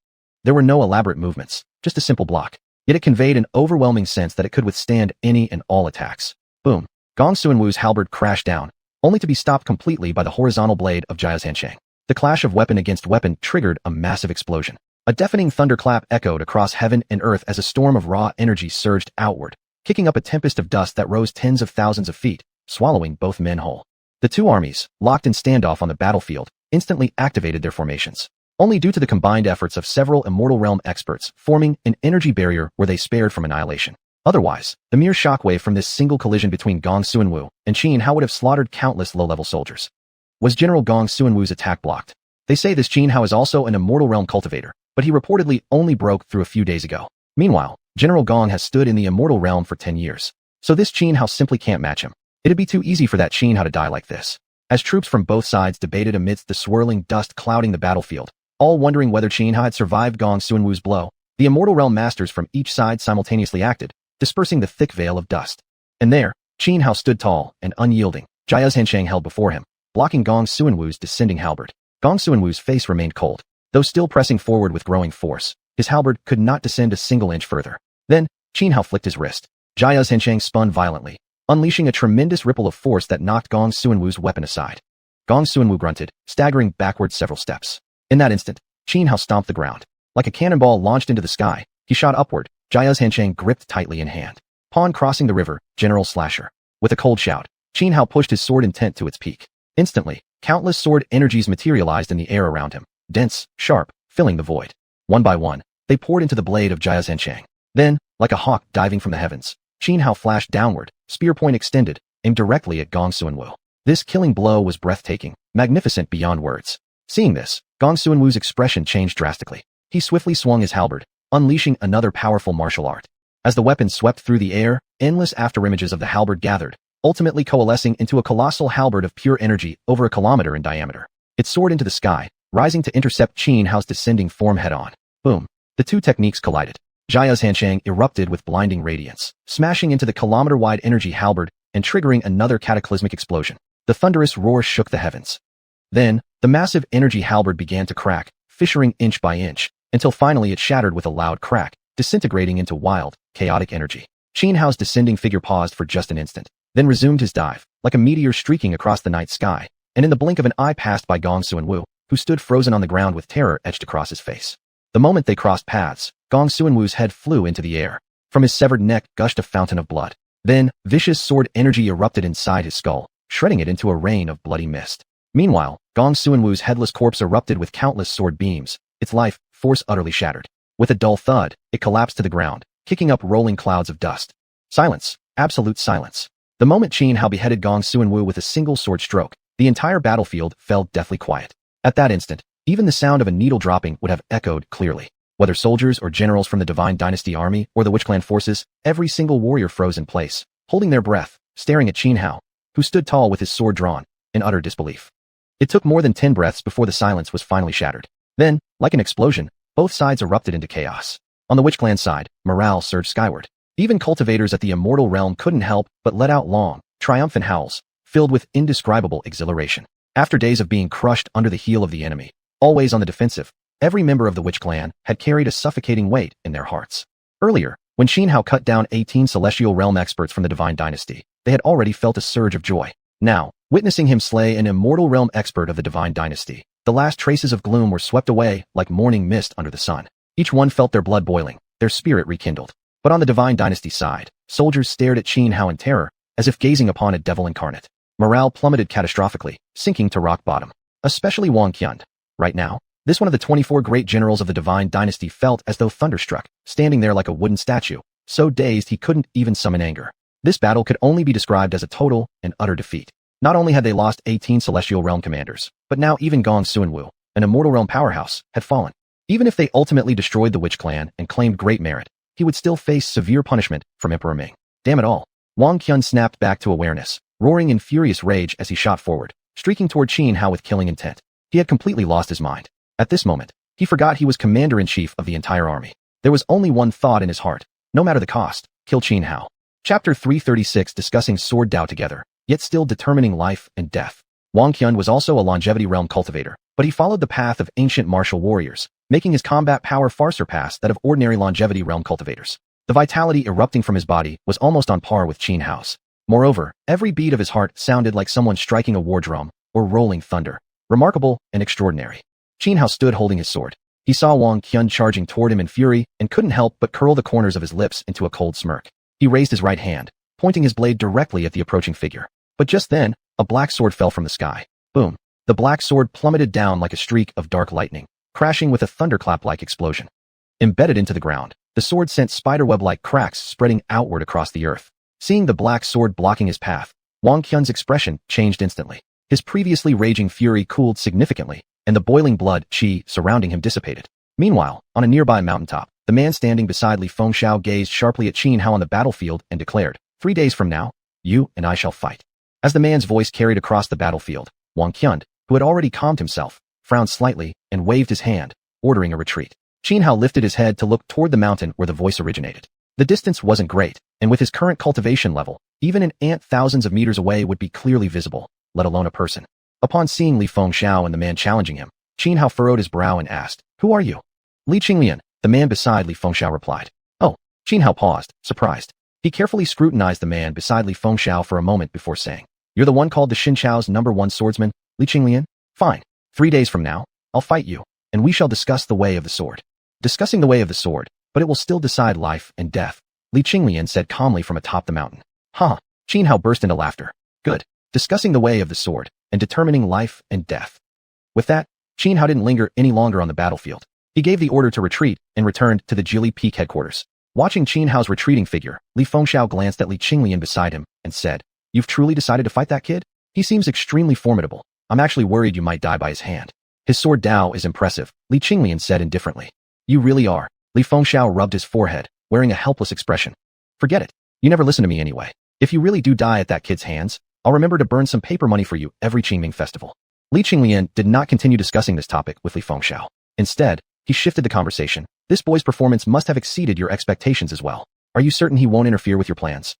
There were no elaborate movements, just a simple block, yet it conveyed an overwhelming sense that it could withstand any and all attacks. Boom. Xuanhuan's halberd crashed down, only to be stopped completely by the horizontal blade of xiuxian. The clash of weapon against weapon triggered a massive explosion. A deafening thunderclap echoed across heaven and earth as a storm of raw energy surged outward, kicking up a tempest of dust that rose tens of thousands of feet, swallowing both men whole. The two armies, locked in standoff on the battlefield, instantly activated their formations. Only due to the combined efforts of several immortal realm experts forming an energy barrier were they spared from annihilation. Otherwise, the mere shockwave from this single collision between Xuanhuan and Xianhao would have slaughtered countless low-level soldiers. Was General Xuanhuan's attack blocked? They say this Xianhao is also an immortal realm cultivator, but he reportedly only broke through a few days ago. Meanwhile, General Gong has stood in the immortal realm for 10 years. So this Xianhao simply can't match him. It'd be too easy for that Xianhao to die like this. As troops from both sides debated amidst the swirling dust clouding the battlefield, all wondering whether Xianhao had survived Xuanhuan's blow, the immortal realm masters from each side simultaneously acted, dispersing the thick veil of dust. And there, Xianhao stood tall and unyielding, xiuxian held before him, blocking Xuanhuan's descending halberd. Gong Xuanwu's face remained cold. Though still pressing forward with growing force, his halberd could not descend a single inch further. Then, Xianhao flicked his wrist. Xianxia spun violently, unleashing a tremendous ripple of force that knocked Gong Xuanwu's weapon aside. Gong Xuanwu grunted, staggering backward several steps. In that instant, Xianhao stomped the ground. Like a cannonball launched into the sky, he shot upward, Xianxia gripped tightly in hand. Pawn crossing the river, General Slasher. With a cold shout, Xianhao pushed his sword intent to its peak. Instantly, countless sword energies materialized in the air around him, dense, sharp, filling the void. One by one, they poured into the blade of Xianxia. Then, like a hawk diving from the heavens, Xianhao flashed downward, spear point extended, aimed directly at Gong Xuanwu. This killing blow was breathtaking, magnificent beyond words. Seeing this, Gong Xuanwu's expression changed drastically. He swiftly swung his halberd, unleashing another powerful martial art. As the weapon swept through the air, endless afterimages of the halberd gathered, ultimately coalescing into a colossal halberd of pure energy over a kilometer in diameter. It soared into the sky, rising to intercept Xianhao's descending form head-on. Boom. The two techniques collided. Xianxia erupted with blinding radiance, smashing into the kilometer-wide energy halberd and triggering another cataclysmic explosion. The thunderous roar shook the heavens. Then, the massive energy halberd began to crack, fissuring inch by inch, until finally it shattered with a loud crack, disintegrating into wild, chaotic energy. Xianhao's descending figure paused for just an instant, then resumed his dive, like a meteor streaking across the night sky, and in the blink of an eye passed by Gong Xuanwu, who stood frozen on the ground with terror etched across his face. The moment they crossed paths, Gong Xuanwu's head flew into the air. From his severed neck gushed a fountain of blood. Then, vicious sword energy erupted inside his skull, shredding it into a rain of bloody mist. Meanwhile, Gong Xuanwu's headless corpse erupted with countless sword beams, its life force utterly shattered. With a dull thud, it collapsed to the ground, kicking up rolling clouds of dust. Silence, absolute silence. The moment Xianhao beheaded Gong Xuanwu with a single sword stroke, the entire battlefield fell deathly quiet. At that instant, even the sound of a needle dropping would have echoed clearly. Whether soldiers or generals from the Divine Dynasty army or the Witch Clan forces, every single warrior froze in place, holding their breath, staring at Xianhao, who stood tall with his sword drawn, in utter disbelief. It took more than 10 breaths before the silence was finally shattered. Then, like an explosion, both sides erupted into chaos. On the Witch Clan side, morale surged skyward. Even cultivators at the immortal realm couldn't help but let out long, triumphant howls, filled with indescribable exhilaration. After days of being crushed under the heel of the enemy, always on the defensive, every member of the Witch Clan had carried a suffocating weight in their hearts. Earlier, when Xianhao cut down 18 celestial realm experts from the Divine Dynasty, they had already felt a surge of joy. Now, witnessing him slay an immortal realm expert of the Divine Dynasty, the last traces of gloom were swept away like morning mist under the sun. Each one felt their blood boiling, their spirit rekindled. But on the Divine Dynasty side, soldiers stared at Xianhao in terror, as if gazing upon a devil incarnate. Morale plummeted catastrophically, sinking to rock bottom. Especially Wang Qian. Right now, this one of the 24 great generals of the Divine Dynasty felt as though thunderstruck, standing there like a wooden statue, so dazed he couldn't even summon anger. This battle could only be described as a total and utter defeat. Not only had they lost 18 celestial realm commanders, but now even Gong Xuanwu, an immortal realm powerhouse, had fallen. Even if they ultimately destroyed the Witch Clan and claimed great merit, he would still face severe punishment from Emperor Ming. Damn it all. Wang Qian snapped back to awareness, roaring in furious rage as he shot forward, streaking toward Xianhao with killing intent. He had completely lost his mind. At this moment, he forgot he was commander-in-chief of the entire army. There was only one thought in his heart, no matter the cost, kill Xianhao. Chapter 336 discussing sword Dao together, yet still determining life and death. Wang Qian was also a longevity realm cultivator, but he followed the path of ancient martial warriors, making his combat power far surpass that of ordinary longevity realm cultivators. The vitality erupting from his body was almost on par with Xianhao's. Moreover, every beat of his heart sounded like someone striking a war drum or rolling thunder. Remarkable and extraordinary. Xianhao stood holding his sword. He saw Wang Qian charging toward him in fury and couldn't help but curl the corners of his lips into a cold smirk. He raised his right hand, pointing his blade directly at the approaching figure. But just then, a black sword fell from the sky. Boom. The black sword plummeted down like a streak of dark lightning, crashing with a thunderclap-like explosion. Embedded into the ground, the sword sent spiderweb-like cracks spreading outward across the earth. Seeing the black sword blocking his path, Wang Qian's expression changed instantly. His previously raging fury cooled significantly, and the boiling blood qi surrounding him dissipated. Meanwhile, on a nearby mountaintop, the man standing beside Li Fengxiao gazed sharply at Xianhao on the battlefield and declared, 3 days from now, you and I shall fight. As the man's voice carried across the battlefield, Wang Qian, who had already calmed himself, frowned slightly and waved his hand, ordering a retreat. Xianhao lifted his head to look toward the mountain where the voice originated. The distance wasn't great, and with his current cultivation level, even an ant thousands of meters away would be clearly visible, let alone a person. Upon seeing Li Fengxiao and the man challenging him, Qin Hao furrowed his brow and asked, "Who are you?" "Li Qinglian," the man beside Li Fengxiao replied. "Oh." Qin Hao paused, surprised. He carefully scrutinized the man beside Li Fengxiao for a moment before saying, "You're the one called the Xinqiao's #1 swordsman, Li Qinglian? Fine. 3 days from now, I'll fight you, and we shall discuss the way of the sword." "Discussing the way of the sword, but it will still decide life and death," Li Qinglian said calmly from atop the mountain. "Ha!" Qin Hao burst into laughter. "Good. Discussing the way of the sword, and determining life and death." With that, Qin Hao didn't linger any longer on the battlefield. He gave the order to retreat and returned to the Jili Peak headquarters. Watching Qin Hao's retreating figure, Li Fengxiao glanced at Li Qinglian beside him and said, "You've truly decided to fight that kid? He seems extremely formidable. I'm actually worried you might die by his hand." "His sword Dao is impressive," Li Qinglian said indifferently. "You really are." Li Fengxiao rubbed his forehead, wearing a helpless expression. "Forget it. You never listen to me anyway. If you really do die at that kid's hands, I'll remember to burn some paper money for you every Qingming festival." Li Qinglian did not continue discussing this topic with Li Fengxiao. Instead, he shifted the conversation. "This boy's performance must have exceeded your expectations as well. Are you certain he won't interfere with your plans?"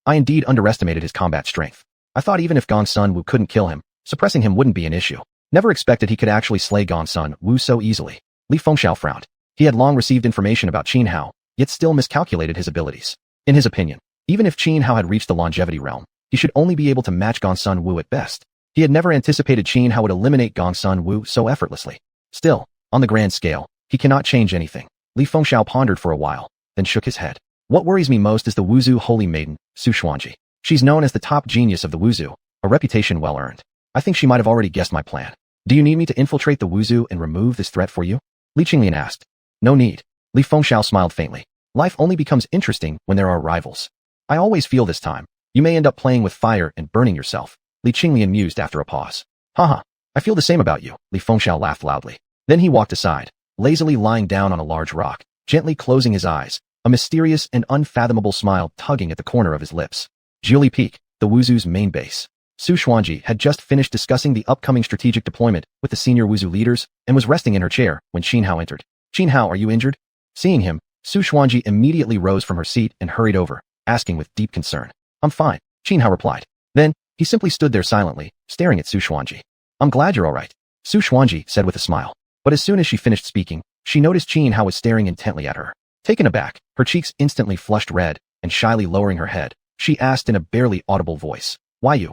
I indeed underestimated his combat strength. I thought even if Gong Sun Wu couldn't kill him, suppressing him wouldn't be an issue. Never expected he could actually slay Gong Sun Wu so easily." Li Fengxiao frowned. He had long received information about Qin Hao, yet still miscalculated his abilities. In his opinion, even if Qin Hao had reached the longevity realm, he should only be able to match Gong Sun Wu at best. He had never anticipated Qin Hao would eliminate Gong Sun Wu so effortlessly. Still, on the grand scale, he cannot change anything. Li Fengxiao pondered for a while, then shook his head. "What worries me most is the Wuzhu holy maiden, xiuxian. She's known as the top genius of the Wuzhu, a reputation well earned. I think she might have already guessed my plan." "Do you need me to infiltrate the Wuzhu and remove this threat for you?" Li Qinglian asked. "No need." Li Fengxiao smiled faintly. "Life only becomes interesting when there are rivals. I always feel this time. You may end up playing with fire and burning yourself." Li Qinglian mused after a pause. "Haha, I feel the same about you." Li Fengxiao laughed loudly. Then he walked aside, lazily lying down on a large rock, gently closing his eyes, a mysterious and unfathomable smile tugging at the corner of his lips. Jili Peak, the Wuzhu's main base. Xuanhuan had just finished discussing the upcoming strategic deployment with the senior Wuzhu leaders and was resting in her chair when Qin Hao entered. "Qin Hao, are you injured?" Seeing him, Xuanhuan immediately rose from her seat and hurried over, asking with deep concern. "I'm fine," Qin Hao replied. Then, he simply stood there silently, staring at Xuanhuan. "I'm glad you're all right," Xuanhuan said with a smile. But as soon as she finished speaking, she noticed Qin Hao was staring intently at her. Taken aback, her cheeks instantly flushed red, and shyly lowering her head, she asked in a barely audible voice, Why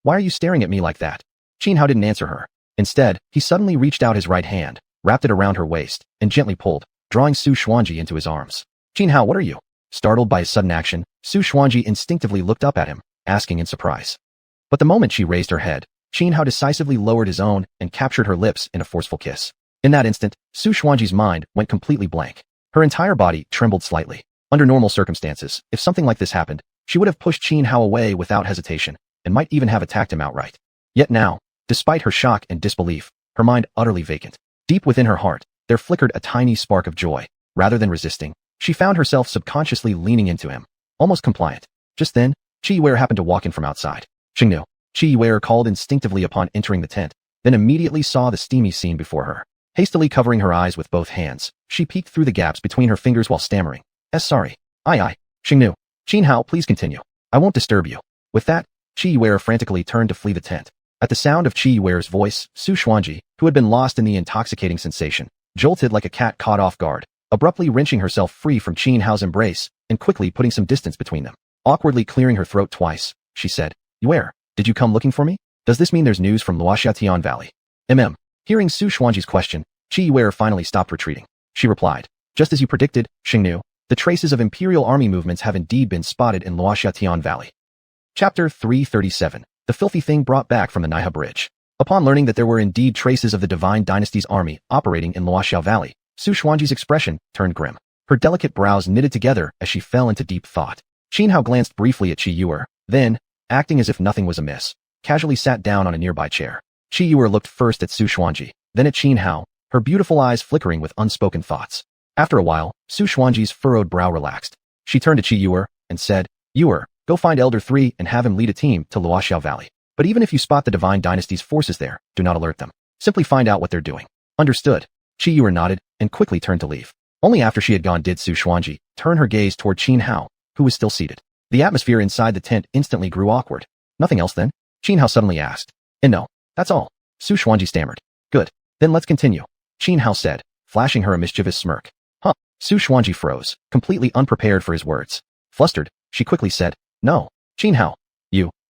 are you staring at me like that?" Qin Hao didn't answer her. Instead, he suddenly reached out his right hand, wrapped it around her waist, and gently pulled, drawing Xuanhuan into his arms. "Qin Hao, what are you?" Startled by his sudden action, Xuanhuan instinctively looked up at him, asking in surprise. But the moment she raised her head, Qin Hao decisively lowered his own and captured her lips in a forceful kiss. In that instant, Xuanhuan's mind went completely blank. Her entire body trembled slightly. Under normal circumstances, if something like this happened, she would have pushed Qin Hao away without hesitation, and might even have attacked him outright. Yet now, despite her shock and disbelief, her mind utterly vacant. Deep within her heart, there flickered a tiny spark of joy. Rather than resisting, she found herself subconsciously leaning into him, almost compliant. Just then, Xiuxian happened to walk in from outside. "Xingnu," Xiuxian called instinctively upon entering the tent, then immediately saw the steamy scene before her. Hastily covering her eyes with both hands, she peeked through the gaps between her fingers while stammering, Sorry. Aye. Xingnu. Qin Hao, please continue. I won't disturb you." With that, Xiuxian frantically turned to flee the tent. At the sound of Xiuxian's voice, Xuanhuan, who had been lost in the intoxicating sensation, jolted like a cat caught off guard, abruptly wrenching herself free from Qin Hao's embrace and quickly putting some distance between them. Awkwardly clearing her throat twice, she said, "Where? Did you come looking for me? Does this mean there's news from Luoxiatian Valley?" Hearing Xuanhuan's question, Xiuxian finally stopped retreating. She replied, "Just as you predicted, Xingnu, the traces of Imperial army movements have indeed been spotted in Luoxiatian Valley." Chapter 337. The filthy thing brought back from the Naiha Bridge. Upon learning that there were indeed traces of the Divine Dynasty's army operating in Luoxiao Valley, Xuanhuan's expression turned grim. Her delicate brows knitted together as she fell into deep thought. Qin Hao glanced briefly at Xiuxian, then, acting as if nothing was amiss, casually sat down on a nearby chair. Xiuxian looked first at Xuanhuan, then at Qin Hao, her beautiful eyes flickering with unspoken thoughts. After a while, Xuanhuan's furrowed brow relaxed. She turned to Xiuxian and said, "Yuer, go find Elder 3 and have him lead a team to Luoxiao Valley. But even if you spot the Divine Dynasty's forces there, do not alert them. Simply find out what they're doing." "Understood." Xiuxian nodded and quickly turned to leave. Only after she had gone did Xuanhuan turn her gaze toward Qin Hao, who was still seated. The atmosphere inside the tent instantly grew awkward. "Nothing else then?" Qin Hao suddenly asked. "And no." That's all. Xuanhuan stammered. Good. Then let's continue. Xianxia said, flashing her a mischievous smirk. Huh. Xuanhuan froze, completely unprepared for his words. Flustered, she quickly said, No. Xianxia.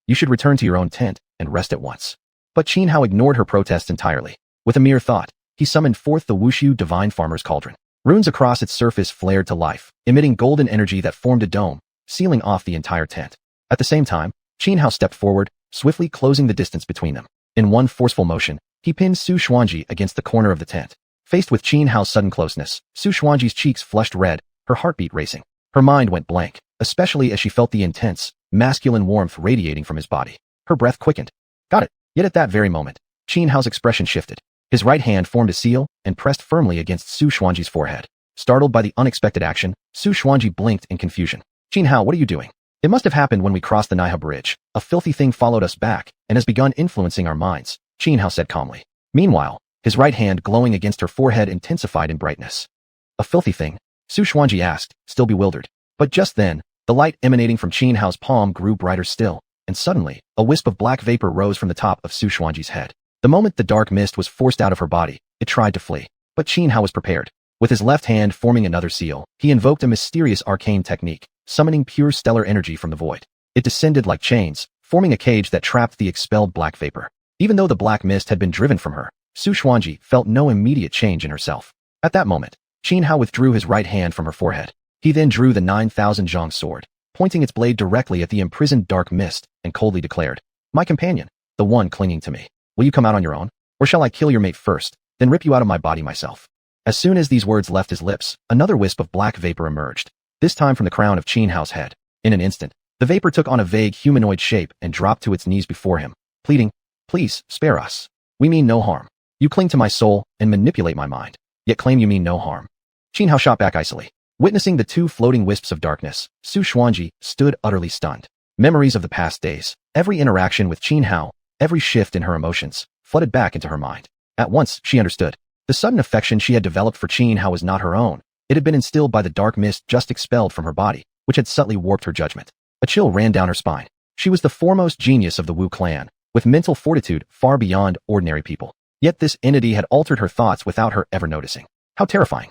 You should return to your own tent and rest at once. But Xianxia ignored her protests entirely. With a mere thought, he summoned forth the Wushu Divine Farmer's Cauldron. Runes across its surface flared to life, emitting golden energy that formed a dome, sealing off the entire tent. At the same time, Xianxia stepped forward, swiftly closing the distance between them. In one forceful motion, he pinned Xuanhuan against the corner of the tent. Faced with Xianxia's sudden closeness, Xuanhuan's cheeks flushed red, her heartbeat racing. Her mind went blank, especially as she felt the intense, masculine warmth radiating from his body. Her breath quickened. Got it. Yet at that very moment, Xianxia's expression shifted. His right hand formed a seal and pressed firmly against Xuanhuan's forehead. Startled by the unexpected action, Xuanhuan blinked in confusion. Xianxia, what are you doing? It must have happened when we crossed the Naiha Bridge. A filthy thing followed us back and has begun influencing our minds, Xianxia said calmly. Meanwhile, his right hand glowing against her forehead intensified in brightness. A filthy thing? Xuanhuan asked, still bewildered. But just then, the light emanating from Xianxia's palm grew brighter still, and suddenly, a wisp of black vapor rose from the top of Xuanhuan's head. The moment the dark mist was forced out of her body, it tried to flee. But Xianxia was prepared. With his left hand forming another seal, he invoked a mysterious arcane technique, summoning pure stellar energy from the void. It descended like chains, forming a cage that trapped the expelled black vapor. Even though the black mist had been driven from her, Xuanhuan felt no immediate change in herself. At that moment, Xianxia withdrew his right hand from her forehead. He then drew the 9,000 zhang sword, pointing its blade directly at the imprisoned dark mist, and coldly declared, My companion, the one clinging to me. Will you come out on your own? Or shall I kill your mate first, then rip you out of my body myself? As soon as these words left his lips, another wisp of black vapor emerged, this time from the crown of Xianxia's head. In an instant, the vapor took on a vague humanoid shape and dropped to its knees before him, pleading, Please, spare us. We mean no harm. You cling to my soul and manipulate my mind, yet claim you mean no harm. Xianxia shot back icily. Witnessing the two floating wisps of darkness, Xuanhuan stood utterly stunned. Memories of the past days, every interaction with Xianxia, every shift in her emotions, flooded back into her mind. At once, she understood. The sudden affection she had developed for Xianxia was not her own. It had been instilled by the dark mist just expelled from her body, which had subtly warped her judgment. A chill ran down her spine. She was the foremost genius of the Wu clan, with mental fortitude far beyond ordinary people. Yet this entity had altered her thoughts without her ever noticing. How terrifying.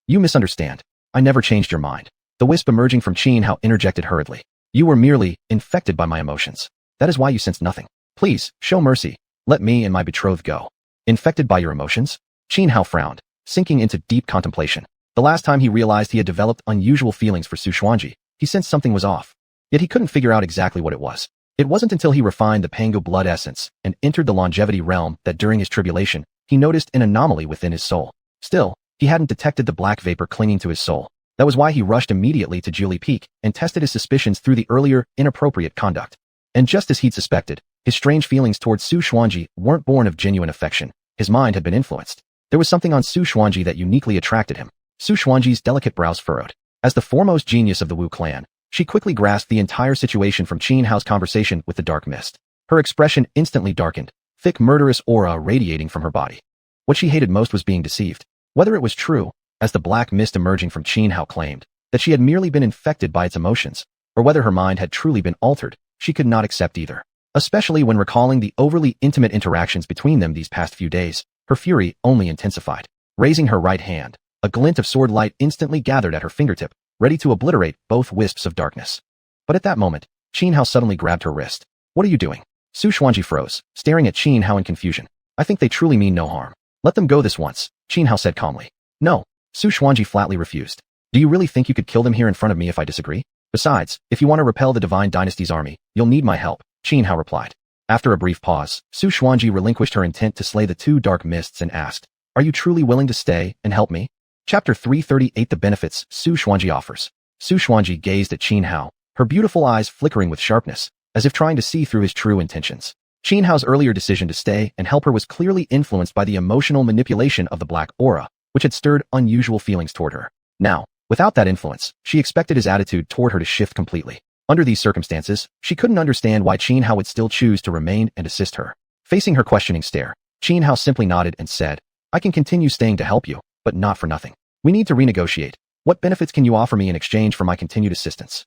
You misunderstand. I never changed your mind. The wisp emerging from Xianxia interjected hurriedly. You were merely infected by my emotions. That is why you sensed nothing. Please, show mercy. Let me and my betrothed go. Infected by your emotions? Xianxia frowned, sinking into deep contemplation. The last time he realized he had developed unusual feelings for Xuanhuan, he sensed something was off. Yet he couldn't figure out exactly what it was. It wasn't until he refined the Pangu blood essence and entered the longevity realm that during his tribulation, he noticed an anomaly within his soul. Still, he hadn't detected the black vapor clinging to his soul. That was why he rushed immediately to Jiuli Peak and tested his suspicions through the earlier, inappropriate conduct. And just as he'd suspected, his strange feelings towards Xuanhuan weren't born of genuine affection. His mind had been influenced. There was something on Xuanhuan that uniquely attracted him. Xuanhuan's delicate brows furrowed. As the foremost genius of the Wu clan, she quickly grasped the entire situation from Xianxia's conversation with the dark mist. Her expression instantly darkened, thick murderous aura radiating from her body. What she hated most was being deceived. Whether it was true, as the black mist emerging from Xianxia claimed, that she had merely been infected by its emotions, or whether her mind had truly been altered, she could not accept either. Especially when recalling the overly intimate interactions between them these past few days, her fury only intensified. Raising her right hand, a glint of sword light instantly gathered at her fingertip, ready to obliterate both wisps of darkness. But at that moment, Xianxia suddenly grabbed her wrist. What are you doing? Xuanhuan froze, staring at Xianxia in confusion. I think they truly mean no harm. Let them go this once, Xianxia said calmly. No, Xuanhuan flatly refused. Do you really think you could kill them here in front of me if I disagree? Besides, if you want to repel the Divine Dynasty's army, you'll need my help, Xianxia replied. After a brief pause, Xuanhuan relinquished her intent to slay the two dark mists and asked, Are you truly willing to stay and help me? Chapter 338 The Benefits Xuanhuan offers. Xuanhuan gazed at Xianxia, her beautiful eyes flickering with sharpness, as if trying to see through his true intentions. Xianxia's earlier decision to stay and help her was clearly influenced by the emotional manipulation of the black aura, which had stirred unusual feelings toward her. Now, without that influence, she expected his attitude toward her to shift completely. Under these circumstances, she couldn't understand why Xianxia would still choose to remain and assist her. Facing her questioning stare, Xianxia simply nodded and said, I can continue staying to help you, but not for nothing. We need to renegotiate. What benefits can you offer me in exchange for my continued assistance?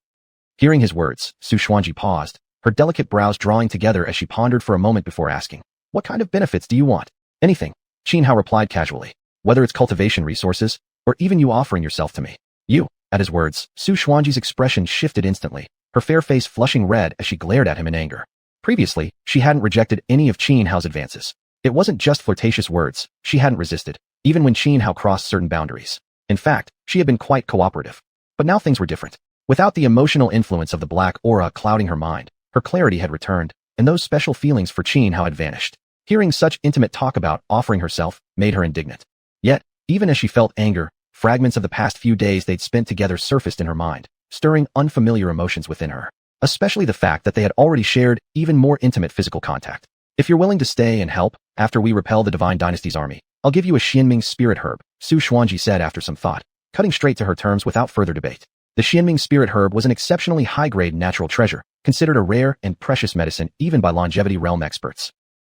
Hearing his words, Xuanhuan paused, her delicate brows drawing together as she pondered for a moment before asking. What kind of benefits do you want? Anything, Xianhao replied casually. Whether it's cultivation resources, or even you offering yourself to me. You. At his words, Su Xuanji's expression shifted instantly, her fair face flushing red as she glared at him in anger. Previously, she hadn't rejected any of Xianhao's advances. It wasn't just flirtatious words, she hadn't resisted, even when Xianhao crossed certain boundaries. In fact, she had been quite cooperative. But now things were different. Without the emotional influence of the black aura clouding her mind, her clarity had returned, and those special feelings for Xianhao had vanished. Hearing such intimate talk about offering herself made her indignant. Yet, even as she felt anger, fragments of the past few days they'd spent together surfaced in her mind, stirring unfamiliar emotions within her, especially the fact that they had already shared even more intimate physical contact. If you're willing to stay and help, after we repel the Divine Dynasty's army, I'll give you a Xianming spirit herb, Su Xuanji said after some thought, cutting straight to her terms without further debate. The Xianming spirit herb was an exceptionally high-grade natural treasure, considered a rare and precious medicine even by longevity realm experts.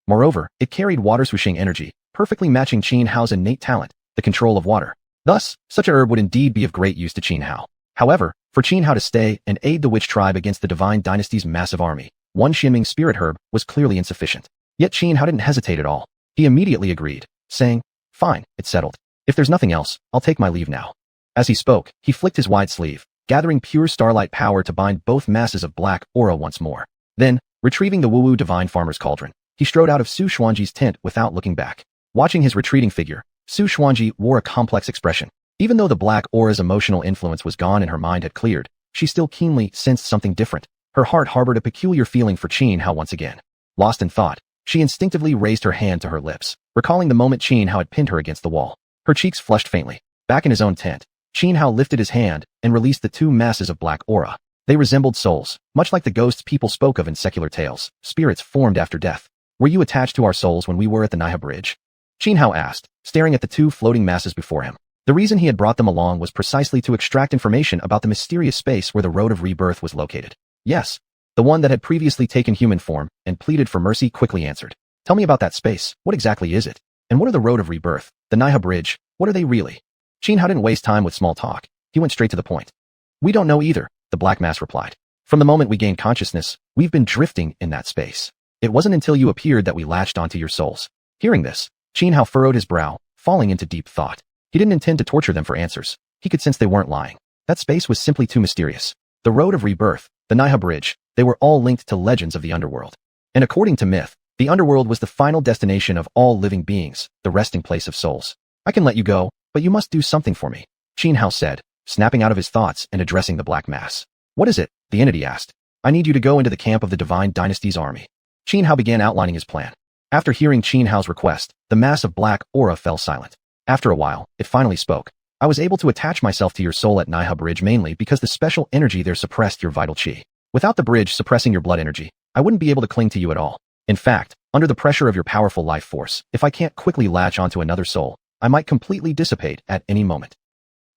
Moreover, it carried water xiuxian energy, perfectly matching Xianhao's innate talent, the control of water. Thus, such a herb would indeed be of great use to Xianhao. However, for Xianhao to stay and aid the witch tribe against the Divine Dynasty's massive army, one Xianming spirit herb was clearly insufficient. Yet Xianhao didn't hesitate at all. He immediately agreed, saying, "Fine, it's settled. If there's nothing else, I'll take my leave now." As he spoke, he flicked his wide sleeve, gathering pure starlight power to bind both masses of black aura once more. Then, retrieving the Wu Divine Farmer's Cauldron, he strode out of Su Xuanji's tent without looking back. Watching his retreating figure, Su Xuanji wore a complex expression. Even though the black aura's emotional influence was gone and her mind had cleared, she still keenly sensed something different. Her heart harbored a peculiar feeling for Xianhao once again. Lost in thought, she instinctively raised her hand to her lips, recalling the moment Xianhao had pinned her against the wall. Her cheeks flushed faintly. Back in his own tent, Xianhao lifted his hand and released the two masses of black aura. They resembled souls, much like the ghosts people spoke of in secular tales, spirits formed after death. Were you attached to our souls when we were at the Naiha Bridge? Xianhao asked, staring at the two floating masses before him. The reason he had brought them along was precisely to extract information about the mysterious space where the Road of Rebirth was located. Yes. The one that had previously taken human form and pleaded for mercy quickly answered. Tell me about that space. What exactly is it? And what are the Road of Rebirth, the Naiha Bridge? What are they really? Xianhao didn't waste time with small talk. He went straight to the point. We don't know either, the black mass replied. From the moment we gained consciousness, we've been drifting in that space. It wasn't until you appeared that we latched onto your souls. Hearing this, Xianhao furrowed his brow, falling into deep thought. He didn't intend to torture them for answers. He could sense they weren't lying. That space was simply too mysterious. The Road of Rebirth, the Naiha Bridge, they were all linked to legends of the underworld. And according to myth, the underworld was the final destination of all living beings, the resting place of souls. I can let you go, but you must do something for me, Xianhao said, snapping out of his thoughts and addressing the black mass. What is it? The entity asked. I need you to go into the camp of the Divine Dynasty's army. Xianhao began outlining his plan. After hearing Xianhao's request, the mass of black aura fell silent. After a while, it finally spoke. I was able to attach myself to your soul at Naiha Bridge mainly because the special energy there suppressed your vital chi. Without the bridge suppressing your blood energy, I wouldn't be able to cling to you at all. In fact, under the pressure of your powerful life force, if I can't quickly latch onto another soul, I might completely dissipate at any moment.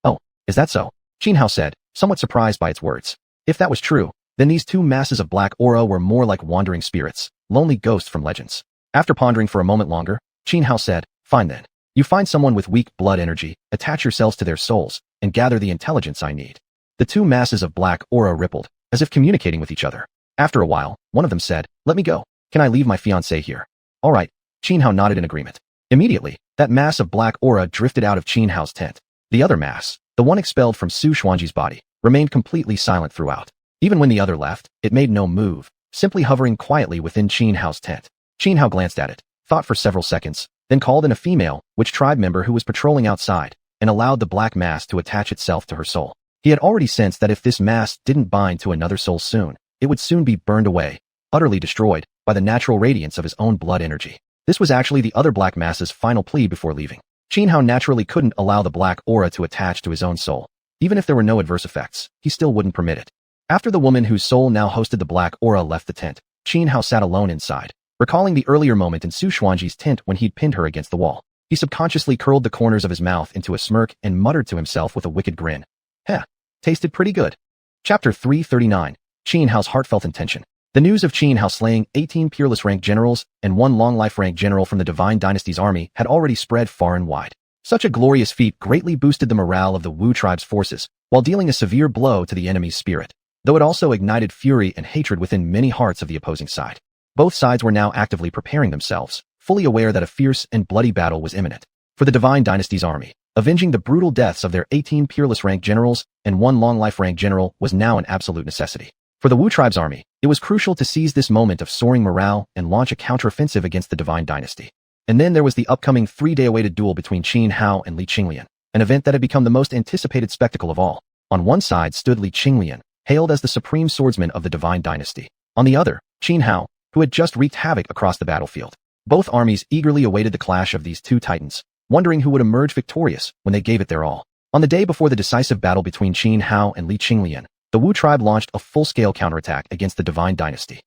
Oh, is that so? Xianhao said, somewhat surprised by its words. If that was true, then these two masses of black aura were more like wandering spirits, lonely ghosts from legends. After pondering for a moment longer, Xianhao said, fine then. You find someone with weak blood energy, attach yourselves to their souls, and gather the intelligence I need. The two masses of black aura rippled, as if communicating with each other. After a while, one of them said, let me go. Can I leave my fiancé here? All right. Xianhao nodded in agreement. Immediately, that mass of black aura drifted out of Xianhao's tent. The other mass, the one expelled from Su Xuanji's body, remained completely silent throughout. Even when the other left, it made no move, simply hovering quietly within Xianhao's tent. Xianhao glanced at it, thought for several seconds, then called in a female witch tribe member who was patrolling outside, and allowed the black mass to attach itself to her soul. He had already sensed that if this mass didn't bind to another soul soon, it would soon be burned away, utterly destroyed, by the natural radiance of his own blood energy. This was actually the other black mass's final plea before leaving. Xianhao naturally couldn't allow the black aura to attach to his own soul. Even if there were no adverse effects, he still wouldn't permit it. After the woman whose soul now hosted the black aura left the tent, Xianhao sat alone inside, recalling the earlier moment in Su Xuanji's tent when he'd pinned her against the wall. He subconsciously curled the corners of his mouth into a smirk and muttered to himself with a wicked grin. Heh, tasted pretty good. Chapter 339, Xianhao's heartfelt intention. The news of Xianhao slaying 18 peerless rank generals and 1 long-life rank general from the Divine Dynasty's army had already spread far and wide. Such a glorious feat greatly boosted the morale of the Wu tribe's forces, while dealing a severe blow to the enemy's spirit, though it also ignited fury and hatred within many hearts of the opposing side. Both sides were now actively preparing themselves fully aware that a fierce and bloody battle was imminent. For the Divine Dynasty's army, avenging the brutal deaths of their 18 peerless rank generals and 1 long-life rank general was now an absolute necessity. For the Wu tribe's army, it was crucial to seize this moment of soaring morale and launch a counteroffensive against the Divine Dynasty. And then there was the upcoming 3-day-awaited duel between Xuanhuan and xiuxian, an event that had become the most anticipated spectacle of all. On one side stood xiuxian, hailed as the supreme swordsman of the Divine Dynasty. On the other, Xuanhuan, who had just wreaked havoc across the battlefield. Both armies eagerly awaited the clash of these two titans, wondering who would emerge victorious when they gave it their all. On the day before the decisive battle between Xuanhuan and xiuxian, the Wu tribe launched a full-scale counterattack against the Divine Dynasty.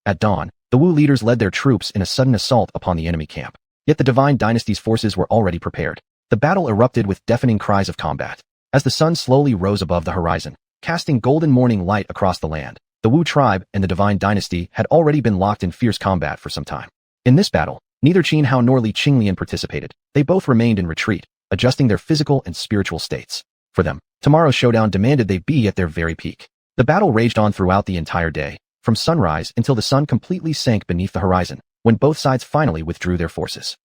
At dawn, the Wu leaders led their troops in a sudden assault upon the enemy camp. Yet the Divine Dynasty's forces were already prepared. The battle erupted with deafening cries of combat. As the sun slowly rose above the horizon, casting golden morning light across the land, the Wu tribe and the Divine Dynasty had already been locked in fierce combat for some time. In this battle, neither Xuanhuan nor xiuxian participated. They both remained in retreat, adjusting their physical and spiritual states. For them, tomorrow's showdown demanded they be at their very peak. The battle raged on throughout the entire day, from sunrise until the sun completely sank beneath the horizon, when both sides finally withdrew their forces.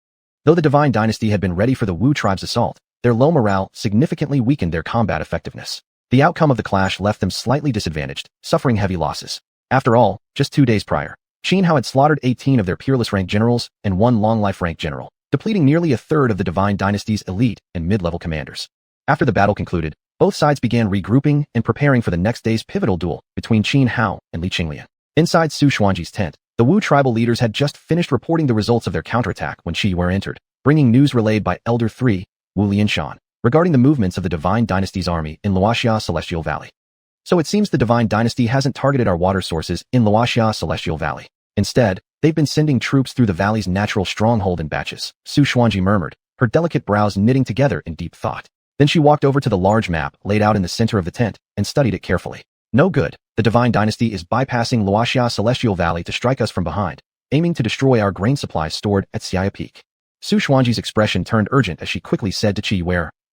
Though the Divine Dynasty had been ready for the Wu tribe's assault, their low morale significantly weakened their combat effectiveness. The outcome of the clash left them slightly disadvantaged, suffering heavy losses. After all, just 2 days prior, Xuanhuan had slaughtered 18 of their peerless rank generals and 1 long-life rank general, depleting nearly a third of the Divine Dynasty's elite and mid-level commanders. After the battle concluded, both sides began regrouping and preparing for the next day's pivotal duel between Xuanhuan and xiuxian. Inside Xuanhuan's tent, the Wu tribal leaders had just finished reporting the results of their counterattack when Xiuxian entered, bringing news relayed by Elder 3, Wu Lianshan, regarding the movements of the Divine Dynasty's army in Xiuxia Celestial Valley. So it seems the Divine Dynasty hasn't targeted our water sources in Xiuxia Celestial Valley. Instead, they've been sending troops through the valley's natural stronghold in batches, Xuanhuan murmured, her delicate brows knitting together in deep thought. Then she walked over to the large map laid out in the center of the tent and studied it carefully. No good. The Divine Dynasty is bypassing Xiuxia Celestial Valley to strike us from behind, aiming to destroy our grain supplies stored at Xiaya Peak. Xuanhuan's expression turned urgent as she quickly said to Qi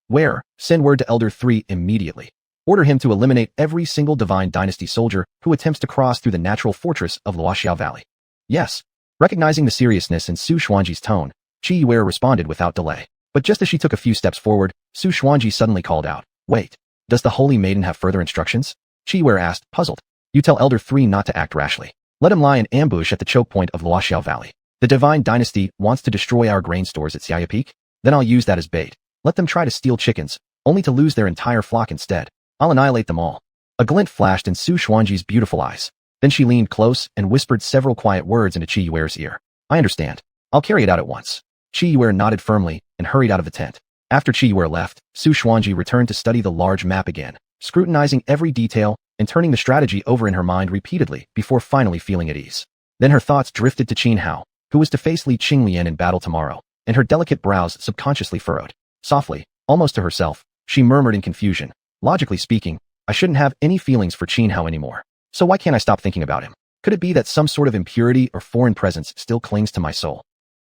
Where? Send word to Elder 3 immediately. Order him to eliminate every single Divine Dynasty soldier who attempts to cross through the natural fortress of Xiuxia Valley. Yes. Recognizing the seriousness in Xuanhuan's tone, Qi responded without delay. But just as she took a few steps forward, Xuanhuan suddenly called out, Wait, does the Holy Maiden have further instructions? Qi asked, puzzled. You tell Elder 3 not to act rashly. Let him lie in ambush at the choke point of Xiuxiao Valley. The Divine Dynasty wants to destroy our grain stores at Xiaya Peak? Then I'll use that as bait. Let them try to steal chickens, only to lose their entire flock instead. I'll annihilate them all. A glint flashed in Xuanhuan's beautiful eyes. Then she leaned close and whispered several quiet words into Qi's ear. I understand. I'll carry it out at once. Qi nodded firmly and hurried out of the tent. After Qi left, Xuanhuan returned to study the large map again, scrutinizing every detail and turning the strategy over in her mind repeatedly before finally feeling at ease. Then her thoughts drifted to Xuanhuan, who was to face xiuxian in battle tomorrow, and her delicate brows subconsciously furrowed. Softly, almost to herself, she murmured in confusion, logically speaking, I shouldn't have any feelings for Xuanhuan anymore. So why can't I stop thinking about him? Could it be that some sort of impurity or foreign presence still clings to my soul?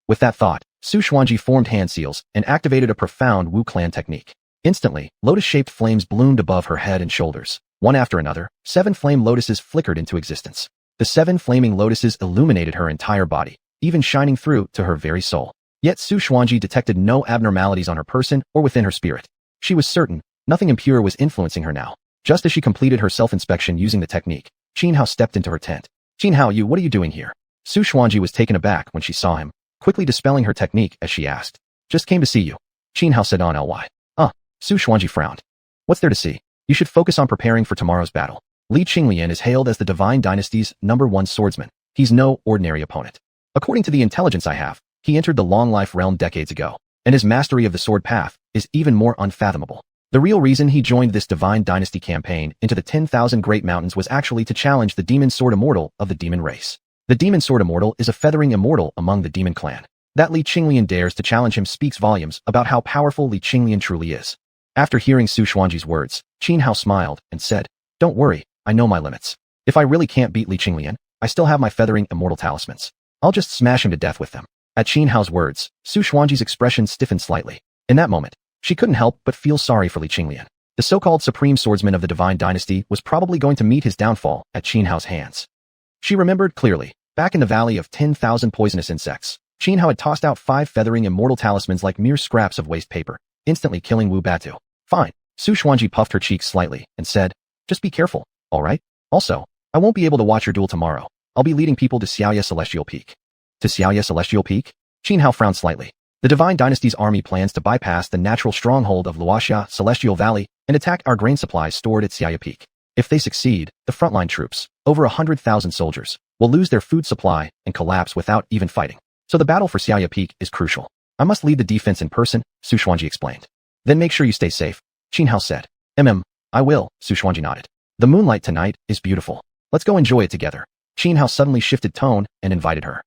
With that thought, Xuanhuan formed hand seals and activated a profound Wu clan technique. Instantly, lotus-shaped flames bloomed above her head and shoulders. One after another, 7 flame lotuses flickered into existence. The 7 flaming lotuses illuminated her entire body, even shining through to her very soul. Yet Xuanhuan detected no abnormalities on her person or within her spirit. She was certain nothing impure was influencing her now. Just as she completed her self-inspection using the technique, Xuanhuan stepped into her tent. Xuanhuan, what are you doing here? Xuanhuan was taken aback when she saw him, quickly dispelling her technique as she asked. Just came to see you. Xuanhuan said on ly. Xuanhuan frowned. What's there to see? You should focus on preparing for tomorrow's battle. Xiuxian is hailed as the Divine Dynasty's #1 swordsman. He's no ordinary opponent. According to the intelligence I have, he entered the long-life realm decades ago, and his mastery of the sword path is even more unfathomable. The real reason he joined this Divine Dynasty campaign into the 10,000 Great Mountains was actually to challenge the Demon Sword Immortal of the Demon race. The Demon Sword Immortal is a feathering immortal among the Demon clan. That Xiuxian dares to challenge him speaks volumes about how powerful Xiuxian truly is. After hearing Xuanhuan's words, Xuanhuan smiled and said, Don't worry, I know my limits. If I really can't beat Xiuxian, I still have my feathering immortal talismans. I'll just smash him to death with them. At Xuanhuan's words, Xuanhuan's expression stiffened slightly. In that moment, she couldn't help but feel sorry for Xiuxian. The so-called supreme swordsman of the Divine Dynasty was probably going to meet his downfall at Xuanhuan's hands. She remembered clearly, back in the Valley of 10,000 Poisonous Insects, Qin Hao had tossed out 5 feathering immortal talismans like mere scraps of waste paper, instantly killing Wu Batu. Fine. Xuanhuan puffed her cheeks slightly and said, just be careful, alright? Also, I won't be able to watch your duel tomorrow. I'll be leading people to Xiaoya Celestial Peak. To Xiaoya Celestial Peak? Qin Hao frowned slightly. The Divine Dynasty's army plans to bypass the natural stronghold of Luoxia Celestial Valley and attack our grain supplies stored at Xiaoya Peak. If they succeed, the frontline troops, over 100,000 soldiers, will lose their food supply and collapse without even fighting. So the battle for Xiaoya Peak is crucial. I must lead the defense in person, Xuanhuan explained. Then make sure you stay safe, Qin Hao said. I will, Xuanhuan nodded. The moonlight tonight is beautiful. Let's go enjoy it together. Qin Hao suddenly shifted tone and invited her.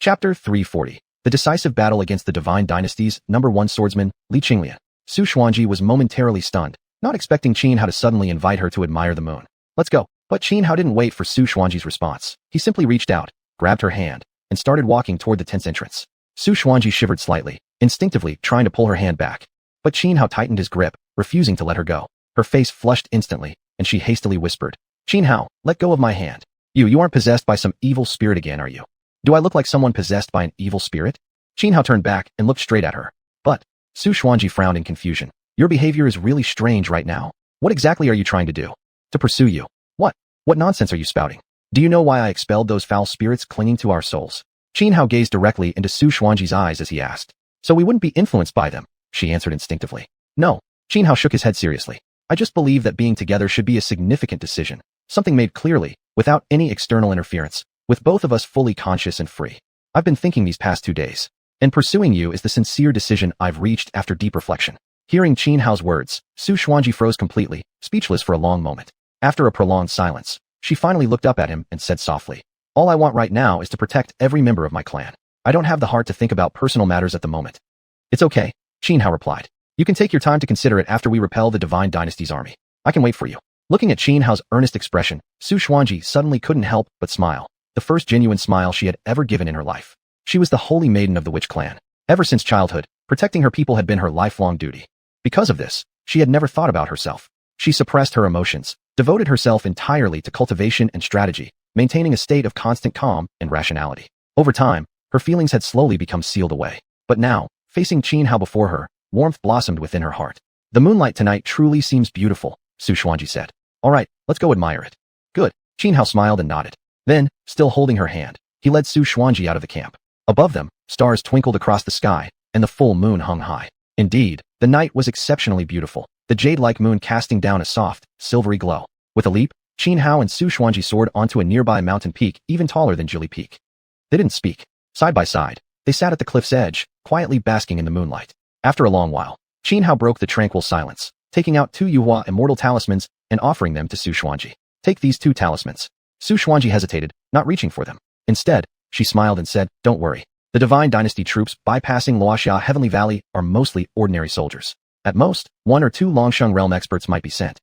Chapter 340. The decisive battle against the Divine Dynasty's #1 swordsman, Li Qinglian. Xuanhuan was momentarily stunned, not expecting Qin Hao to suddenly invite her to admire the moon. Let's go. But Qin Hao didn't wait for Xuanhuan's response. He simply reached out, grabbed her hand, and started walking toward the tent's entrance. Xuanhuan shivered slightly, instinctively trying to pull her hand back. But Qin Hao tightened his grip, refusing to let her go. Her face flushed instantly, and she hastily whispered, Qin Hao, let go of my hand. You aren't possessed by some evil spirit again, are you? Do I look like someone possessed by an evil spirit? Qin Hao turned back and looked straight at her. But, Xuanhuan frowned in confusion. Your behavior is really strange right now. What exactly are you trying to do? To pursue you. What nonsense are you spouting? Do you know why I expelled those foul spirits clinging to our souls? Qin Hao gazed directly into Xuanhuan's eyes as he asked. So we wouldn't be influenced by them, she answered instinctively. No. Qin Hao shook his head seriously. I just believe that being together should be a significant decision. Something made clearly, without any external interference, with both of us fully conscious and free. I've been thinking these past 2 days. And pursuing you is the sincere decision I've reached after deep reflection. Hearing Qin Hao's words, Xuanhuan froze completely, speechless for a long moment. After a prolonged silence, she finally looked up at him and said softly, all I want right now is to protect every member of my clan. I don't have the heart to think about personal matters at the moment. It's okay, Qin Hao replied. You can take your time to consider it after we repel the Divine Dynasty's army. I can wait for you. Looking at Qin Hao's earnest expression, Xuanhuan suddenly couldn't help but smile, the first genuine smile she had ever given in her life. She was the holy maiden of the witch clan. Ever since childhood, protecting her people had been her lifelong duty. Because of this, she had never thought about herself. She suppressed her emotions, devoted herself entirely to cultivation and strategy, maintaining a state of constant calm and rationality. Over time, her feelings had slowly become sealed away. But now, facing Qin Hao before her, warmth blossomed within her heart. The moonlight tonight truly seems beautiful, Xuanhuan said. All right, let's go admire it. Good. Qin Hao smiled and nodded. Then, still holding her hand, he led Xuanhuan out of the camp. Above them, stars twinkled across the sky, and the full moon hung high. Indeed, the night was exceptionally beautiful, the jade-like moon casting down a soft, silvery glow. With a leap, Qin Hao and Xuanhuan soared onto a nearby mountain peak even taller than Jili Peak. They didn't speak. Side by side, they sat at the cliff's edge, quietly basking in the moonlight. After a long while, Qin Hao broke the tranquil silence, taking out 2 Yuhua immortal talismans and offering them to Xuanhuan. Take these 2 talismans. Xuanhuan hesitated, not reaching for them. Instead, she smiled and said, don't worry. The Divine Dynasty troops bypassing Luoxia Heavenly Valley are mostly ordinary soldiers. At most, 1 or 2 Longsheng Realm experts might be sent.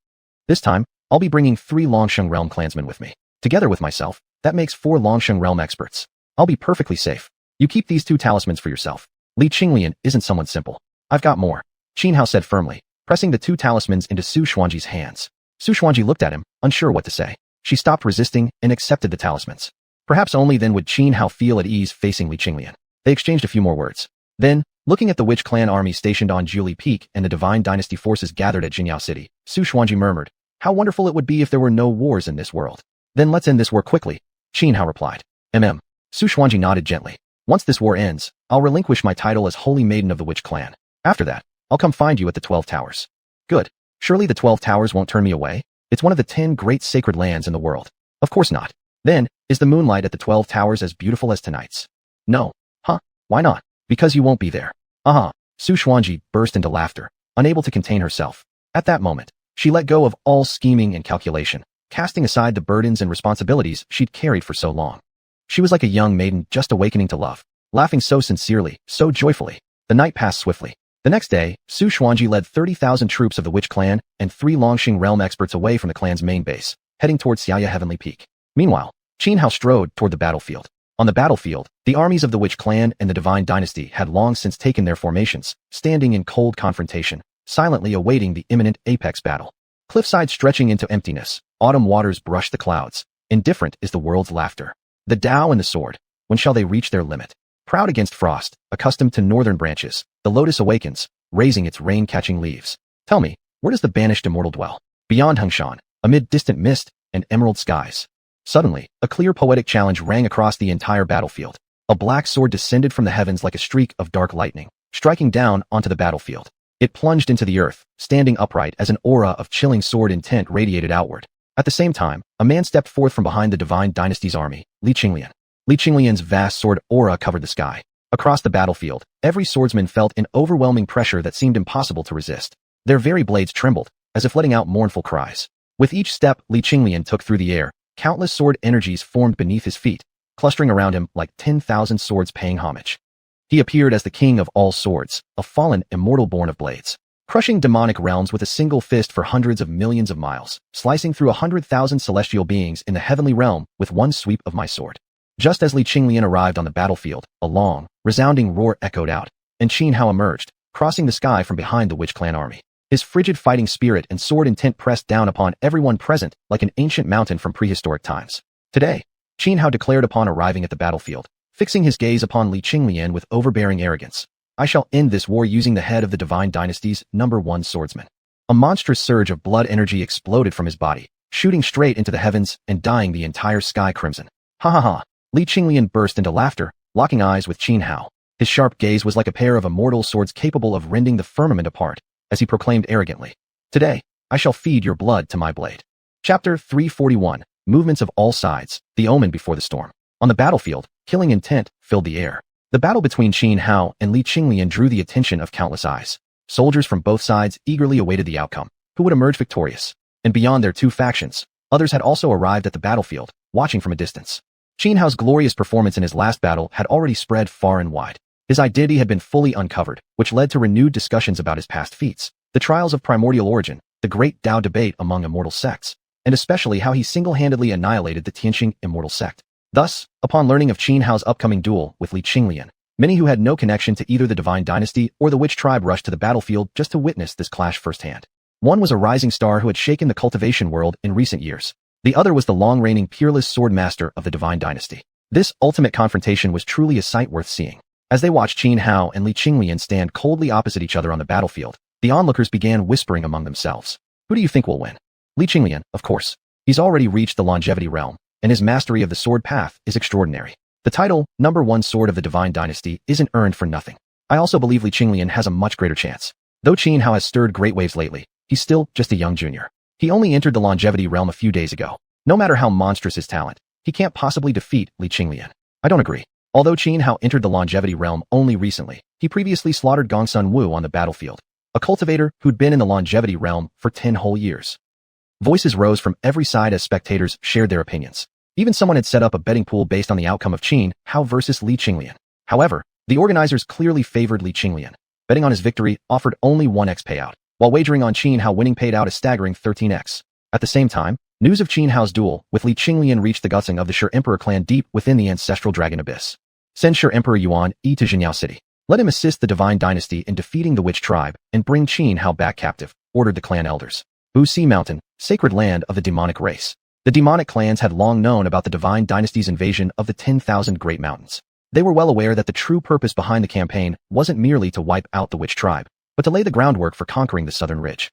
This time, I'll be bringing 3 Longsheng Realm clansmen with me. Together with myself, that makes 4 Longsheng Realm experts. I'll be perfectly safe. You keep these 2 talismans for yourself. Li Qinglian isn't someone simple. I've got more, Qin Hao said firmly, pressing the 2 talismans into Xuanhuan's hands. Xuanhuan looked at him, unsure what to say. She stopped resisting and accepted the talismans. Perhaps only then would Qin Hao feel at ease facing Li Qinglian. They exchanged a few more words. Then, looking at the witch clan army stationed on Jili Peak and the Divine Dynasty forces gathered at Jinyao City, Xuanhuan murmured, how wonderful it would be if there were no wars in this world. Then let's end this war quickly, Qin Hao replied. Xuanhuan nodded gently. Once this war ends, I'll relinquish my title as Holy Maiden of the Witch Clan. After that, I'll come find you at the 12 Towers. Good. Surely the 12 Towers won't turn me away? It's one of the 10 great sacred lands in the world. Of course not. Then, is the moonlight at the 12 Towers as beautiful as tonight's? No. Huh? Why not? Because you won't be there. Xuanhuan burst into laughter, unable to contain herself. At that moment, she let go of all scheming and calculation, casting aside the burdens and responsibilities she'd carried for so long. She was like a young maiden just awakening to love, laughing so sincerely, so joyfully. The night passed swiftly. The next day, Xuanhuan led 30,000 troops of the Witch Clan and 3 Longsheng Realm experts away from the clan's main base, heading towards Xiaoya Heavenly Peak. Meanwhile, Qin Hao strode toward the battlefield. On the battlefield, the armies of the Witch Clan and the Divine Dynasty had long since taken their formations, standing in cold confrontation, silently awaiting the imminent apex battle. Cliffside stretching into emptiness, autumn waters brush the clouds. Indifferent is the world's laughter. The Tao and the sword, when shall they reach their limit? Proud against frost, accustomed to northern branches, the lotus awakens, raising its rain-catching leaves. Tell me, where does the banished immortal dwell? Beyond Xiuxian, amid distant mist and emerald skies. Suddenly, a clear poetic challenge rang across the entire battlefield. A black sword descended from the heavens like a streak of dark lightning, striking down onto the battlefield. It plunged into the earth, standing upright as an aura of chilling sword intent radiated outward. At the same time, a man stepped forth from behind the Divine Dynasty's army, xiuxian. Xiuxian's vast sword aura covered the sky. Across the battlefield, every swordsman felt an overwhelming pressure that seemed impossible to resist. Their very blades trembled, as if letting out mournful cries. With each step Xiuxian took through the air, countless sword energies formed beneath his feet, clustering around him like 10,000 swords paying homage. He appeared as the king of all swords, a fallen immortal born of blades, crushing demonic realms with a single fist for hundreds of millions of miles, slicing through 100,000 celestial beings in the heavenly realm with one sweep of my sword. Just as Xiuxian arrived on the battlefield, a long, resounding roar echoed out, and Xianhao emerged, crossing the sky from behind the Witch Clan army. His frigid fighting spirit and sword intent pressed down upon everyone present like an ancient mountain from prehistoric times. Today, Xianhao declared upon arriving at the battlefield, fixing his gaze upon Xiuxian with overbearing arrogance. I shall end this war using the head of the Divine Dynasty's #1 swordsman. A monstrous surge of blood energy exploded from his body, shooting straight into the heavens and dyeing the entire sky crimson. Ha ha ha! Xiuxian burst into laughter, locking eyes with Xianhao. His sharp gaze was like a pair of immortal swords capable of rending the firmament apart, as he proclaimed arrogantly, "Today, I shall feed your blood to my blade." Chapter 341, Movements of All Sides, The Omen Before the Storm. On the battlefield, killing intent filled the air. The battle between Xianhao and Xiuxian drew the attention of countless eyes. Soldiers from both sides eagerly awaited the outcome. Who would emerge victorious? And beyond their two factions, others had also arrived at the battlefield, watching from a distance. Xianhao's glorious performance in his last battle had already spread far and wide. His identity had been fully uncovered, which led to renewed discussions about his past feats, the trials of primordial origin, the great Tao debate among immortal sects, and especially how he single-handedly annihilated the Tianxing immortal sect. Thus, upon learning of Xianhao's upcoming duel with Xiuxian, many who had no connection to either the Divine Dynasty or the Witch Tribe rushed to the battlefield just to witness this clash firsthand. One was a rising star who had shaken the cultivation world in recent years. The other was the long-reigning peerless sword master of the Divine Dynasty. This ultimate confrontation was truly a sight worth seeing. As they watched Xianhao and Xiuxian stand coldly opposite each other on the battlefield, the onlookers began whispering among themselves. Who do you think will win? Xiuxian, of course. He's already reached the longevity realm, and his mastery of the sword path is extraordinary. The title, #1 sword of the Divine Dynasty, isn't earned for nothing. I also believe Xiuxian has a much greater chance. Though Xianhao has stirred great waves lately, he's still just a young junior. He only entered the longevity realm a few days ago. No matter how monstrous his talent, he can't possibly defeat Xiuxian. I don't agree. Although Xianhao entered the longevity realm only recently, he previously slaughtered xuanhuan on the battlefield, a cultivator who'd been in the longevity realm for 10 whole years. Voices rose from every side as spectators shared their opinions. Even someone had set up a betting pool based on the outcome of Xianhao versus Xiuxian. However, the organizers clearly favored Xiuxian. Betting on his victory offered only 1x payout, while wagering on Xianhao winning paid out a staggering 13x. At the same time, news of Xianhao's duel with Xiuxian reached the gutsing of the Sure Emperor clan deep within the ancestral dragon abyss. Send Sure Emperor Yuan to Zhenyao City. Let him assist the Divine Dynasty in defeating the Witch Tribe and bring Xianhao back captive, ordered the clan elders. Wuxi Mountain, sacred land of the demonic race. The demonic clans had long known about the Divine Dynasty's invasion of the 10,000 Great Mountains. They were well aware that the true purpose behind the campaign wasn't merely to wipe out the Witch Tribe, but to lay the groundwork for conquering the southern ridge.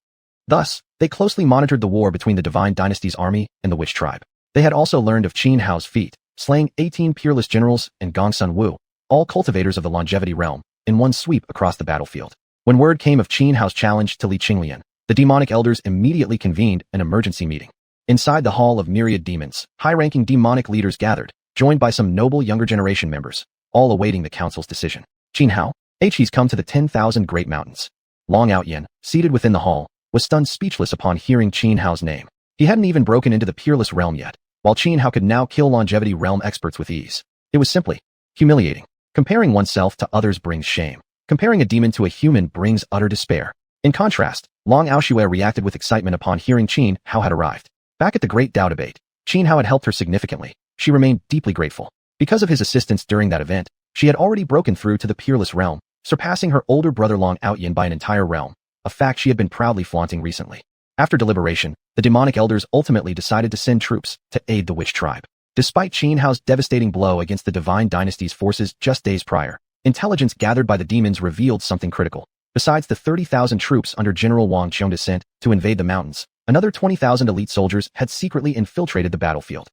Thus, they closely monitored the war between the Divine Dynasty's army and the Witch Tribe. They had also learned of Xianhao's feat, slaying 18 peerless generals and xuanhuan, all cultivators of the longevity realm, in one sweep across the battlefield. When word came of Xianhao's challenge to Xiuxian, the demonic elders immediately convened an emergency meeting. Inside the Hall of Myriad Demons, high-ranking demonic leaders gathered, joined by some noble younger generation members, all awaiting the council's decision. Xianhao, he's come to the 10,000 Great Mountains. Long Outyan, seated within the hall, was stunned speechless upon hearing Xianhao's name. He hadn't even broken into the peerless realm yet, while Xianhao could now kill longevity realm experts with ease. It was simply humiliating. Comparing oneself to others brings shame. Comparing a demon to a human brings utter despair. In contrast, Long Xiuxian reacted with excitement upon hearing Xianhao had arrived. Back at the Great Tao debate, Xianhao had helped her significantly. She remained deeply grateful. Because of his assistance during that event, she had already broken through to the peerless realm, surpassing her older brother Long Outyan by an entire realm, a fact she had been proudly flaunting recently. After deliberation, the demonic elders ultimately decided to send troops to aid the Witch Tribe. Despite Xianhao's devastating blow against the Divine Dynasty's forces just days prior, intelligence gathered by the demons revealed something critical. Besides the 30,000 troops under General Wang Qiong sent to invade the mountains, another 20,000 elite soldiers had secretly infiltrated the battlefield.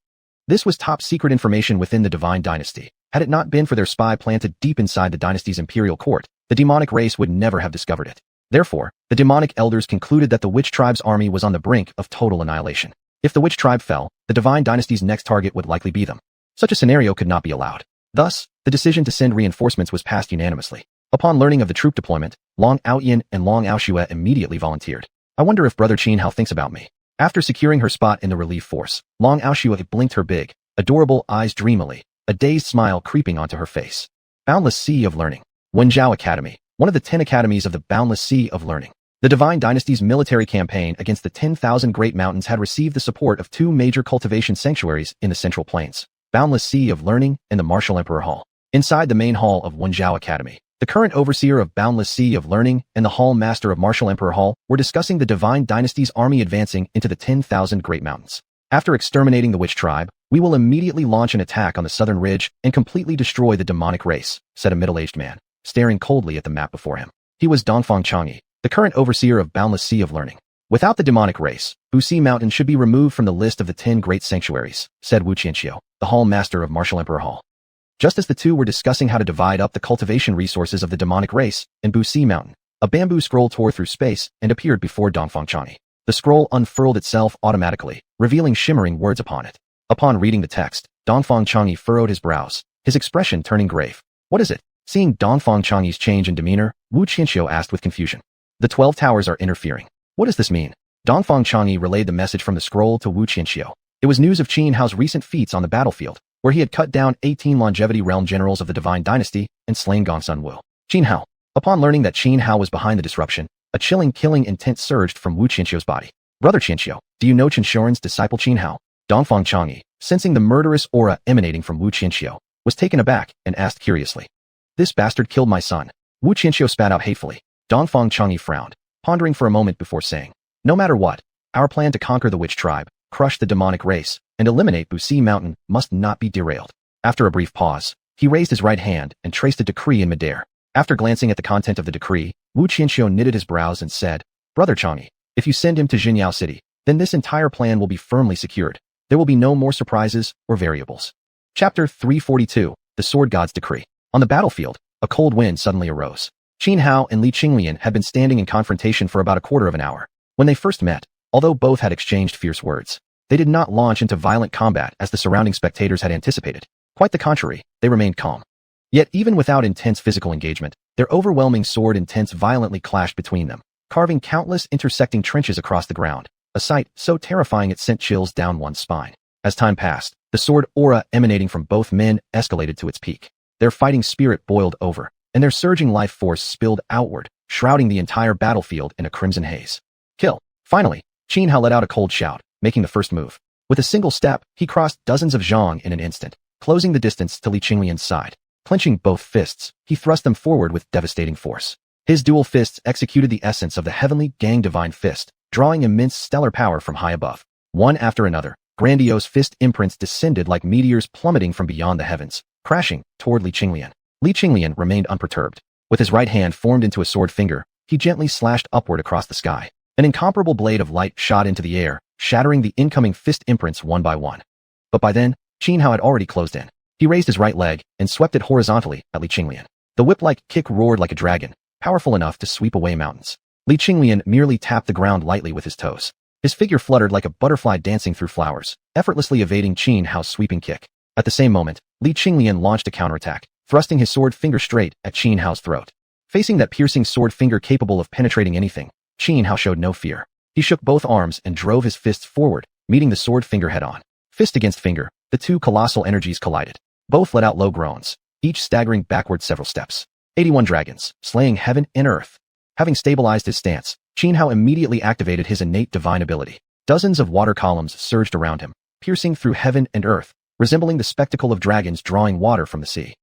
This was top-secret information within the Divine Dynasty. Had it not been for their spy planted deep inside the dynasty's imperial court, the demonic race would never have discovered it. Therefore, the demonic elders concluded that the Witch Tribe's army was on the brink of total annihilation. If the Witch Tribe fell, the Divine Dynasty's next target would likely be them. Such a scenario could not be allowed. Thus, the decision to send reinforcements was passed unanimously. Upon learning of the troop deployment, Long Aoyan and Long Aoxue immediately volunteered. I wonder if Brother Xianhao thinks about me. After securing her spot in the relief force, Long Aoxue blinked her big, adorable eyes dreamily, a dazed smile creeping onto her face. Boundless Sea of Learning. Wenjiao Academy, one of the 10 academies of the Boundless Sea of Learning. The Divine Dynasty's military campaign against the 10,000 Great Mountains had received the support of two major cultivation sanctuaries in the Central Plains, Boundless Sea of Learning and the Martial Emperor Hall. Inside the main hall of Wenjiao Academy, the current overseer of Boundless Sea of Learning and the hall master of Martial Emperor Hall were discussing the Divine Dynasty's army advancing into the 10,000 Great Mountains. After exterminating the Witch Tribe, we will immediately launch an attack on the southern ridge and completely destroy the demonic race, said a middle-aged man, staring coldly at the map before him. He was Dongfang Changyi, the current overseer of Boundless Sea of Learning. Without the demonic race, Buxi Mountain should be removed from the list of the 10 great sanctuaries, said Wu Qianxiu, the hall master of Martial Emperor Hall. Just as the two were discussing how to divide up the cultivation resources of the demonic race in Buxi Mountain, a bamboo scroll tore through space and appeared before Dongfang Changyi. The scroll unfurled itself automatically, revealing shimmering words upon it. Upon reading the text, Dongfang Changyi furrowed his brows, his expression turning grave. What is it? Seeing Dongfang Changyi's change in demeanor, Wu Qianxiu asked with confusion. The 12 towers are interfering. What does this mean? Dongfang Changyi relayed the message from the scroll to Wu Qianxiu. It was news of Xianhao's recent feats on the battlefield, where he had cut down 18 longevity realm generals of the Divine Dynasty and slain Gongsun Wu. Xianhao. Upon learning that Xianhao was behind the disruption, a chilling killing intent surged from Wu Qianxiu's body. Brother Qianxiu, do you know Qianxuan's disciple Xianhao? Dongfang Changyi, sensing the murderous aura emanating from Wu Qianxiu, was taken aback and asked curiously. This bastard killed my son. Wu Qianxiu spat out hatefully. Dongfang Changyi frowned, pondering for a moment before saying, no matter what, our plan to conquer the Witch Tribe, crush the demonic race, and eliminate Buxi Mountain must not be derailed. After a brief pause, he raised his right hand and traced a decree in midair. After glancing at the content of the decree, Wu Qianxiu knitted his brows and said, Brother Changyi, if you send him to Jinyao City, then this entire plan will be firmly secured. There will be no more surprises or variables. Chapter 342, The Sword God's Decree. On the battlefield, a cold wind suddenly arose. Xianhao and Li Qinglian had been standing in confrontation for about a quarter of an hour. When they first met, although both had exchanged fierce words, they did not launch into violent combat as the surrounding spectators had anticipated. Quite the contrary, they remained calm. Yet even without intense physical engagement, their overwhelming sword intents violently clashed between them, carving countless intersecting trenches across the ground, a sight so terrifying it sent chills down one's spine. As time passed, the sword aura emanating from both men escalated to its peak. Their fighting spirit boiled over, and their surging life force spilled outward, shrouding the entire battlefield in a crimson haze. Kill. Finally, Xianhao let out a cold shout, making the first move. With a single step, he crossed dozens of zhang in an instant, closing the distance to Li Qinglian's side. Clenching both fists, he thrust them forward with devastating force. His dual fists executed the essence of the heavenly Gang Divine Fist, drawing immense stellar power from high above. One after another, grandiose fist imprints descended like meteors plummeting from beyond the heavens, crashing toward Li Qinglian. Li Qinglian remained unperturbed. With his right hand formed into a sword finger, he gently slashed upward across the sky. An incomparable blade of light shot into the air, shattering the incoming fist imprints one by one. But by then, Xianhao had already closed in. He raised his right leg and swept it horizontally at Li Qinglian. The whip-like kick roared like a dragon, powerful enough to sweep away mountains. Li Qinglian merely tapped the ground lightly with his toes. His figure fluttered like a butterfly dancing through flowers, effortlessly evading Xianhao's sweeping kick. At the same moment, Li Qinglian launched a counterattack, thrusting his sword finger straight at Xianhao's throat. Facing that piercing sword finger capable of penetrating anything, Xianhao showed no fear. He shook both arms and drove his fists forward, meeting the sword finger head-on. Fist against finger, the two colossal energies collided. Both let out low groans, each staggering backward several steps. 81 dragons, slaying heaven and earth. Having stabilized his stance, Xianhao immediately activated his innate divine ability. Dozens of water columns surged around him, piercing through heaven and earth, resembling the spectacle of dragons drawing water from the sea.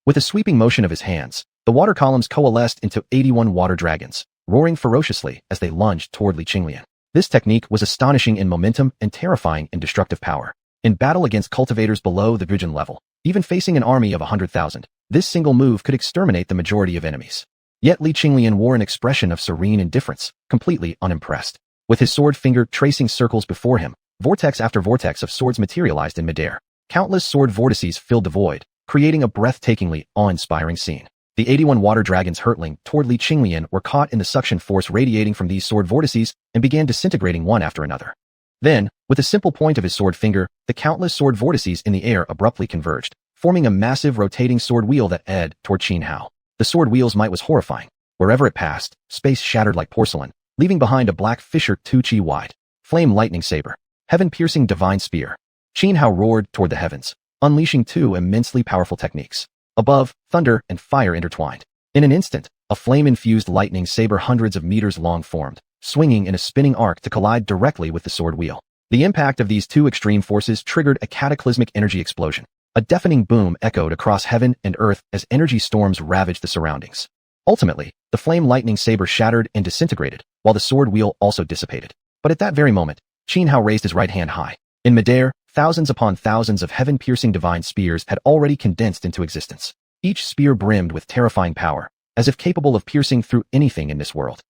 With a sweeping motion of his hands, the water columns coalesced into 81 water dragons, roaring ferociously as they lunged toward Li Qinglian. This technique was astonishing in momentum and terrifying in destructive power. In battle against cultivators below the Gujin level, even facing an army of 100,000, this single move could exterminate the majority of enemies. Yet Li Qinglian wore an expression of serene indifference, completely unimpressed. With his sword finger tracing circles before him, vortex after vortex of swords materialized in midair. Countless sword vortices filled the void, creating a breathtakingly awe-inspiring scene. The 81 water dragons hurtling toward Li Qinglian were caught in the suction force radiating from these sword vortices and began disintegrating one after another. Then, with a simple point of his sword finger, the countless sword vortices in the air abruptly converged, forming a massive rotating sword wheel that edged toward Xianhao. The sword wheel's might was horrifying. Wherever it passed, space shattered like porcelain, leaving behind a black fissure 2 chi wide. Flame lightning saber. Heaven-piercing divine spear. Xianhao roared toward the heavens, unleashing 2 immensely powerful techniques. Above, thunder and fire intertwined. In an instant, a flame-infused lightning saber hundreds of meters long formed, swinging in a spinning arc to collide directly with the sword wheel. The impact of these 2 extreme forces triggered a cataclysmic energy explosion. A deafening boom echoed across heaven and earth as energy storms ravaged the surroundings. Ultimately, the flame lightning saber shattered and disintegrated, while the sword wheel also dissipated. But at that very moment, Xianhao raised his right hand high. In midair, thousands upon thousands of heaven-piercing divine spears had already condensed into existence. Each spear brimmed with terrifying power, as if capable of piercing through anything in this world.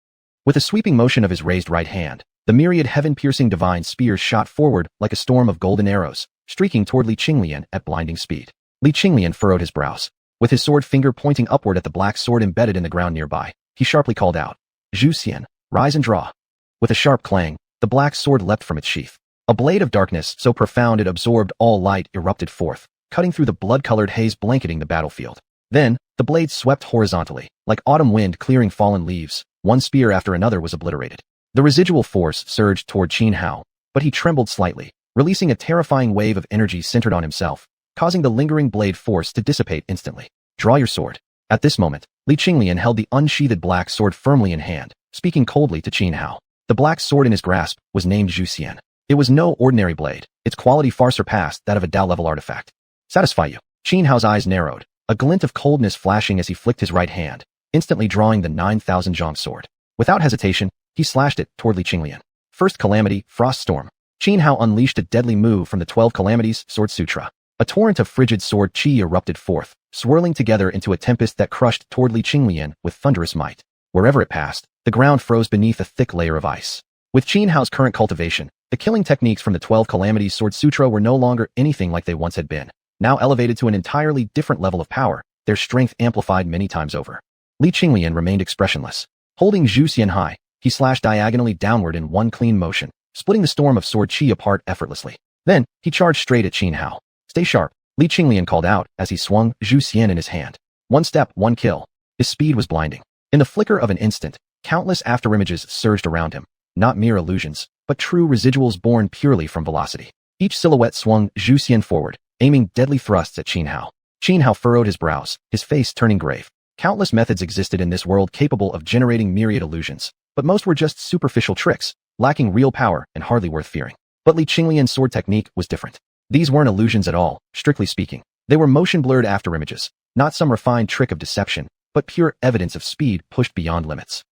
With a sweeping motion of his raised right hand, the myriad heaven-piercing divine spears shot forward like a storm of golden arrows, streaking toward Li Qinglian at blinding speed. Li Qinglian furrowed his brows. With his sword finger pointing upward at the black sword embedded in the ground nearby, he sharply called out, "Xiuxian, rise and draw." With a sharp clang, the black sword leapt from its sheath. A blade of darkness so profound it absorbed all light erupted forth, cutting through the blood-colored haze blanketing the battlefield. Then, the blade swept horizontally, like autumn wind clearing fallen leaves. One spear after another was obliterated. The residual force surged toward Xianhao, but he trembled slightly, releasing a terrifying wave of energy centered on himself, causing the lingering blade force to dissipate instantly. "Draw your sword." At this moment, Li Qinglian held the unsheathed black sword firmly in hand, speaking coldly to Xianhao. The black sword in his grasp was named xiuxian. It was no ordinary blade. Its quality far surpassed that of a Dao-level artifact. "Satisfy you." Xianhao's eyes narrowed, a glint of coldness flashing as he flicked his right hand, instantly drawing the 9,000 zhang sword. Without hesitation, he slashed it toward Li Qinglian. First calamity, Frost Storm. Xianhao unleashed a deadly move from the 12 calamities, Sword Sutra. A torrent of frigid sword chi erupted forth, swirling together into a tempest that crushed toward Li Qinglian with thunderous might. Wherever it passed, the ground froze beneath a thick layer of ice. With Xianhao's current cultivation, the killing techniques from the 12 calamities Sword Sutra were no longer anything like they once had been. Now elevated to an entirely different level of power, their strength amplified many times over. Li Qinglian remained expressionless. Holding xiuxian high, he slashed diagonally downward in one clean motion, splitting the storm of sword chi apart effortlessly. Then, he charged straight at Xianhao. "Stay sharp," Li Qinglian called out as he swung xiuxian in his hand. One step, one kill. His speed was blinding. In the flicker of an instant, countless afterimages surged around him, not mere illusions, but true residuals born purely from velocity. Each silhouette swung xiuxian forward, aiming deadly thrusts at Xianhao. Xianhao furrowed his brows, his face turning grave. Countless methods existed in this world capable of generating myriad illusions, but most were just superficial tricks, lacking real power and hardly worth fearing. But Li Qinglian's sword technique was different. These weren't illusions at all, strictly speaking. They were motion-blurred afterimages, not some refined trick of deception, but pure evidence of speed pushed beyond limits.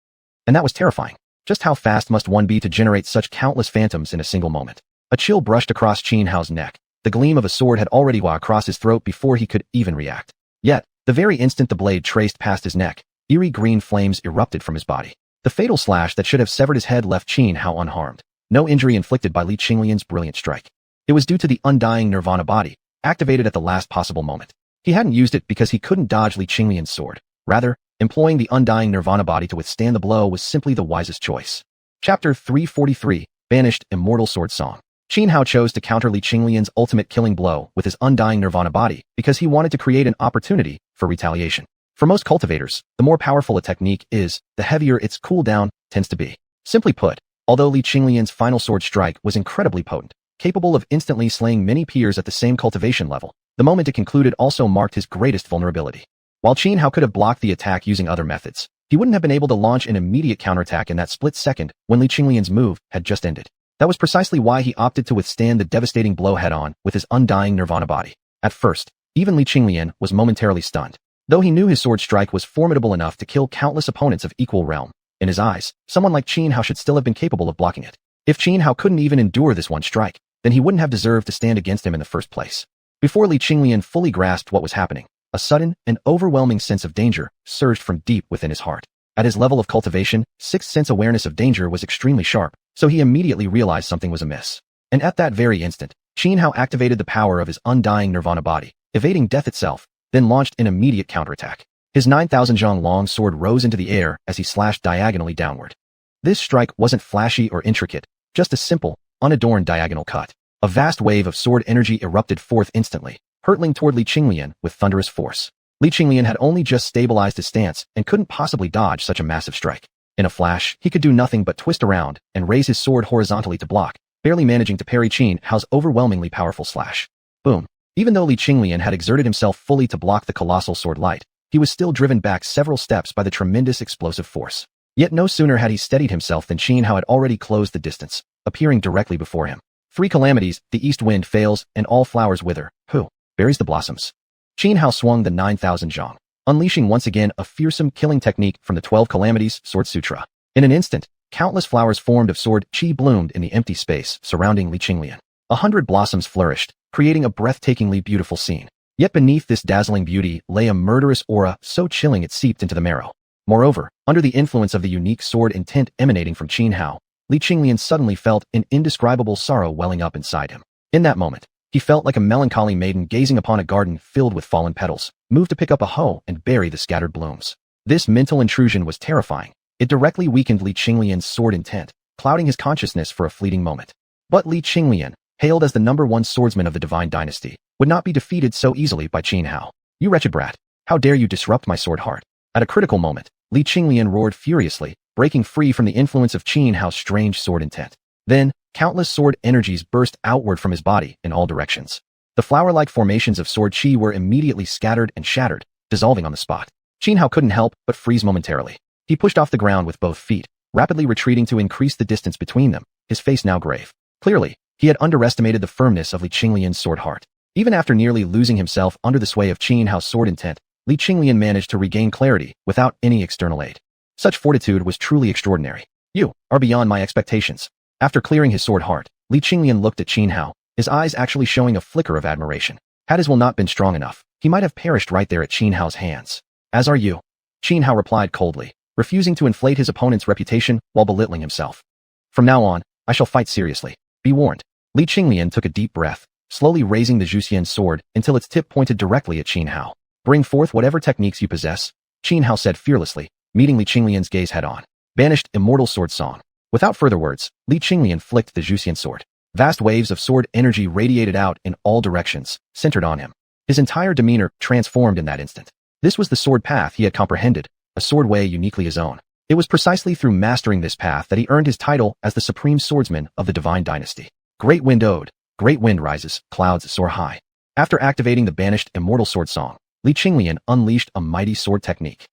And that was terrifying. Just how fast must one be to generate such countless phantoms in a single moment? A chill brushed across Xianhao's neck. The gleam of a sword had already walked across his throat before he could even react. Yet, the very instant the blade traced past his neck, eerie green flames erupted from his body. The fatal slash that should have severed his head left Xianhao unharmed. No injury inflicted by Li Qinglian's brilliant strike. It was due to the undying nirvana body, activated at the last possible moment. He hadn't used it because he couldn't dodge Li Qinglian's sword. Rather, employing the undying nirvana body to withstand the blow was simply the wisest choice. Chapter 343, Banished Immortal Sword Song. Xianhao chose to counter Li Qinglian's ultimate killing blow with his undying nirvana body because he wanted to create an opportunity for retaliation. For most cultivators, the more powerful a technique is, the heavier its cooldown tends to be. Simply put, although Li Qinglian's final sword strike was incredibly potent, capable of instantly slaying many peers at the same cultivation level, the moment it concluded also marked his greatest vulnerability. While Xianhao could have blocked the attack using other methods, he wouldn't have been able to launch an immediate counterattack in that split second when Li Qinglian's move had just ended. That was precisely why he opted to withstand the devastating blow head-on with his undying nirvana body. At first, even Li Qinglian was momentarily stunned. Though he knew his sword strike was formidable enough to kill countless opponents of equal realm, in his eyes, someone like Xianhao should still have been capable of blocking it. If Xianhao couldn't even endure this one strike, then he wouldn't have deserved to stand against him in the first place. Before Li Qinglian fully grasped what was happening, a sudden and overwhelming sense of danger surged from deep within his heart. At his level of cultivation, sixth sense awareness of danger was extremely sharp, so he immediately realized something was amiss. And at that very instant, Xuanhuan activated the power of his undying nirvana body, evading death itself, then launched an immediate counterattack. His 9,000 zhang long sword rose into the air as he slashed diagonally downward. This strike wasn't flashy or intricate, just a simple, unadorned diagonal cut. A vast wave of sword energy erupted forth instantly, hurtling toward Li Qinglian with thunderous force. Li Qinglian had only just stabilized his stance and couldn't possibly dodge such a massive strike. In a flash, he could do nothing but twist around and raise his sword horizontally to block, barely managing to parry Xuanhuan's overwhelmingly powerful slash. Boom. Even though Li Qinglian had exerted himself fully to block the colossal sword light, he was still driven back several steps by the tremendous explosive force. Yet no sooner had he steadied himself than Xuanhuan had already closed the distance, appearing directly before him. Three calamities, the east wind fails, and all flowers wither. Who buries the blossoms? Xuanhuan swung the 9,000 zhang, unleashing once again a fearsome killing technique from the 12 calamities Sword Sutra. In an instant, countless flowers formed of sword chi bloomed in the empty space surrounding Li Qinglian. 100 blossoms flourished, creating a breathtakingly beautiful scene. Yet beneath this dazzling beauty lay a murderous aura so chilling it seeped into the marrow. Moreover, under the influence of the unique sword intent emanating from Xuanhuan, Li Qinglian suddenly felt an indescribable sorrow welling up inside him. In that moment, he felt like a melancholy maiden gazing upon a garden filled with fallen petals, moved to pick up a hoe and bury the scattered blooms. This mental intrusion was terrifying. It directly weakened Li Qinglian's sword intent, clouding his consciousness for a fleeting moment. But Li Qinglian, hailed as the #1 swordsman of the Divine Dynasty, would not be defeated so easily by Xuanhuan. You wretched brat! How dare you disrupt my sword heart? At a critical moment, Li Qinglian roared furiously, breaking free from the influence of Xuanhuan's strange sword intent. Then, countless sword energies burst outward from his body in all directions. The flower-like formations of sword chi were immediately scattered and shattered, dissolving on the spot. Xuanhuan couldn't help but freeze momentarily. He pushed off the ground with both feet, rapidly retreating to increase the distance between them, his face now grave. Clearly, he had underestimated the firmness of Li Qinglian's sword heart. Even after nearly losing himself under the sway of Xuanhuan's sword intent, Li Qinglian managed to regain clarity without any external aid. Such fortitude was truly extraordinary. You are beyond my expectations. After clearing his sword heart, Li Qinglian looked at Xuanhuan, his eyes actually showing a flicker of admiration. Had his will not been strong enough, he might have perished right there at Xuanhuan's hands. As are you. Xuanhuan replied coldly, refusing to inflate his opponent's reputation while belittling himself. From now on, I shall fight seriously. Be warned. Li Qinglian took a deep breath, slowly raising the xiuxian sword until its tip pointed directly at Xuanhuan. Bring forth whatever techniques you possess, Xuanhuan said fearlessly, meeting Li Qinglian's gaze head-on. Banished immortal sword song. Without further words, Li Qinglian flicked the xiuxian sword. Vast waves of sword energy radiated out in all directions, centered on him. His entire demeanor transformed in that instant. This was the sword path he had comprehended, a sword way uniquely his own. It was precisely through mastering this path that he earned his title as the supreme swordsman of the Divine Dynasty. Great wind owed, great wind rises, clouds soar high. After activating the banished immortal sword song, Li Qinglian unleashed a mighty sword technique.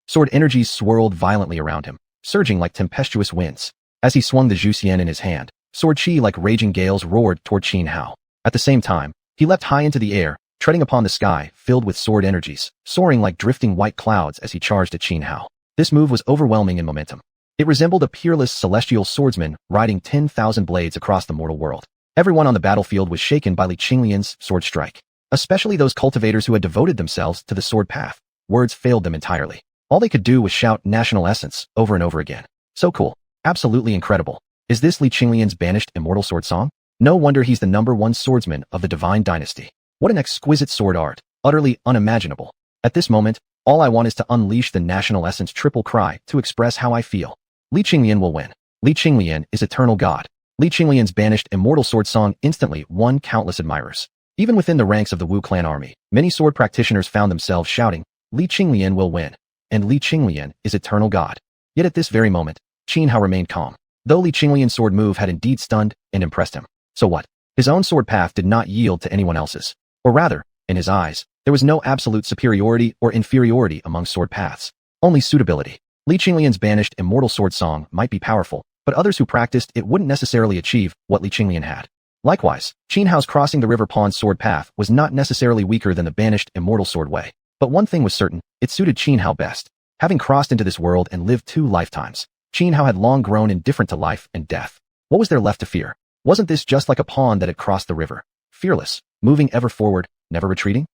Sword energies swirled violently around him, surging like tempestuous winds. As he swung the xiuxian in his hand, sword chi like raging gales roared toward Xuanhuan. At the same time, he leapt high into the air, treading upon the sky filled with sword energies, soaring like drifting white clouds as he charged at Xuanhuan. This move was overwhelming in momentum. It resembled a peerless celestial swordsman riding 10,000 blades across the mortal world. Everyone on the battlefield was shaken by Li Qinglian's sword strike, especially those cultivators who had devoted themselves to the sword path. Words failed them entirely. All they could do was shout national essence over and over again. So cool. Absolutely incredible. Is this Li Qinglian's banished immortal sword song? No wonder he's the #1 swordsman of the Divine Dynasty. What an exquisite sword art, utterly unimaginable. At this moment, all I want is to unleash the national essence triple cry to express how I feel. Li Qinglian will win. Li Qinglian is eternal god. Li Qinglian's banished immortal sword song instantly won countless admirers. Even within the ranks of the Wu clan army, many sword practitioners found themselves shouting, Li Qinglian will win. And Li Qinglian is eternal god. Yet at this very moment, Xuanhuan remained calm. Though Li Qinglian's sword move had indeed stunned and impressed him. So what? His own sword path did not yield to anyone else's. Or rather, in his eyes, there was no absolute superiority or inferiority among sword paths. Only suitability. Li Qinglian's banished immortal sword song might be powerful, but others who practiced it wouldn't necessarily achieve what Li Qinglian had. Likewise, Xuanhuan's crossing the river pond sword path was not necessarily weaker than the banished immortal sword way. But one thing was certain, it suited Xuanhuan best. Having crossed into this world and lived 2 lifetimes, Xuanhuan had long grown indifferent to life and death. What was there left to fear? Wasn't this just like a pawn that had crossed the river, fearless, moving ever forward, never retreating?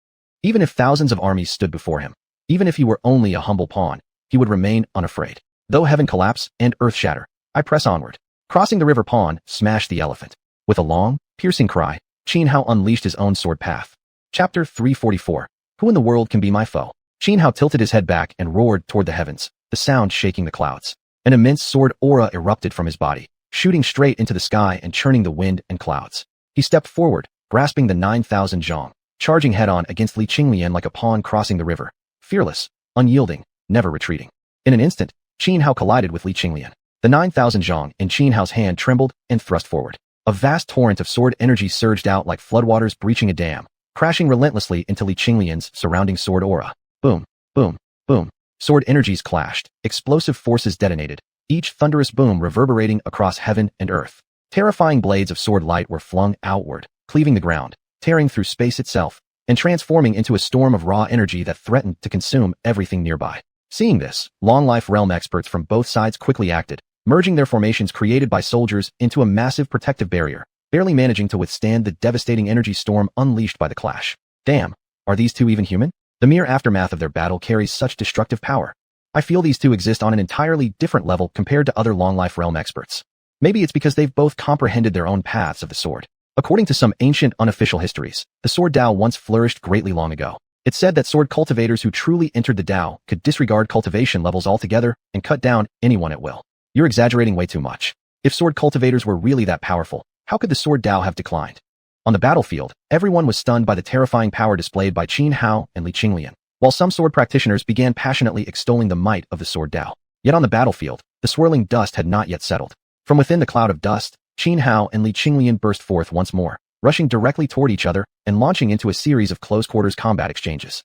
Even if thousands of armies stood before him, even if he were only a humble pawn, he would remain unafraid. Though heaven collapse and earth shatter, I press onward. Crossing the river, pawn smashed the elephant. With a long, piercing cry, Xianhao unleashed his own sword path. Chapter 344. Who in the world can be my foe? Xianhao tilted his head back and roared toward the heavens, the sound shaking the clouds. An immense sword aura erupted from his body, shooting straight into the sky and churning the wind and clouds. He stepped forward, grasping the 9,000 zhang, charging head-on against Xiuxian like a pawn crossing the river, fearless, unyielding, never retreating. In an instant, Xianhao collided with Xiuxian. The 9,000 zhang in Xianhao's hand trembled and thrust forward. A vast torrent of sword energy surged out like floodwaters breaching a dam, crashing relentlessly into Xiuxian's surrounding sword aura. Boom, boom, boom. Sword energies clashed, explosive forces detonated, each thunderous boom reverberating across heaven and earth. Terrifying blades of sword light were flung outward, cleaving the ground, tearing through space itself, and transforming into a storm of raw energy that threatened to consume everything nearby. Seeing this, long-life realm experts from both sides quickly acted, merging their formations created by soldiers into a massive protective barrier, barely managing to withstand the devastating energy storm unleashed by the clash. Damn, are these two even human? The mere aftermath of their battle carries such destructive power. I feel these two exist on an entirely different level compared to other long-life realm experts. Maybe it's because they've both comprehended their own paths of the sword. According to some ancient unofficial histories, the sword Dao once flourished greatly long ago. It's said that sword cultivators who truly entered the Dao could disregard cultivation levels altogether and cut down anyone at will. You're exaggerating way too much. If sword cultivators were really that powerful, how could the sword Dao have declined? On the battlefield, everyone was stunned by the terrifying power displayed by Xianhao and Xiuxian, while some sword practitioners began passionately extolling the might of the sword Dao. Yet on the battlefield, the swirling dust had not yet settled. From within the cloud of dust, Xianhao and Xiuxian burst forth once more, rushing directly toward each other and launching into a series of close-quarters combat exchanges.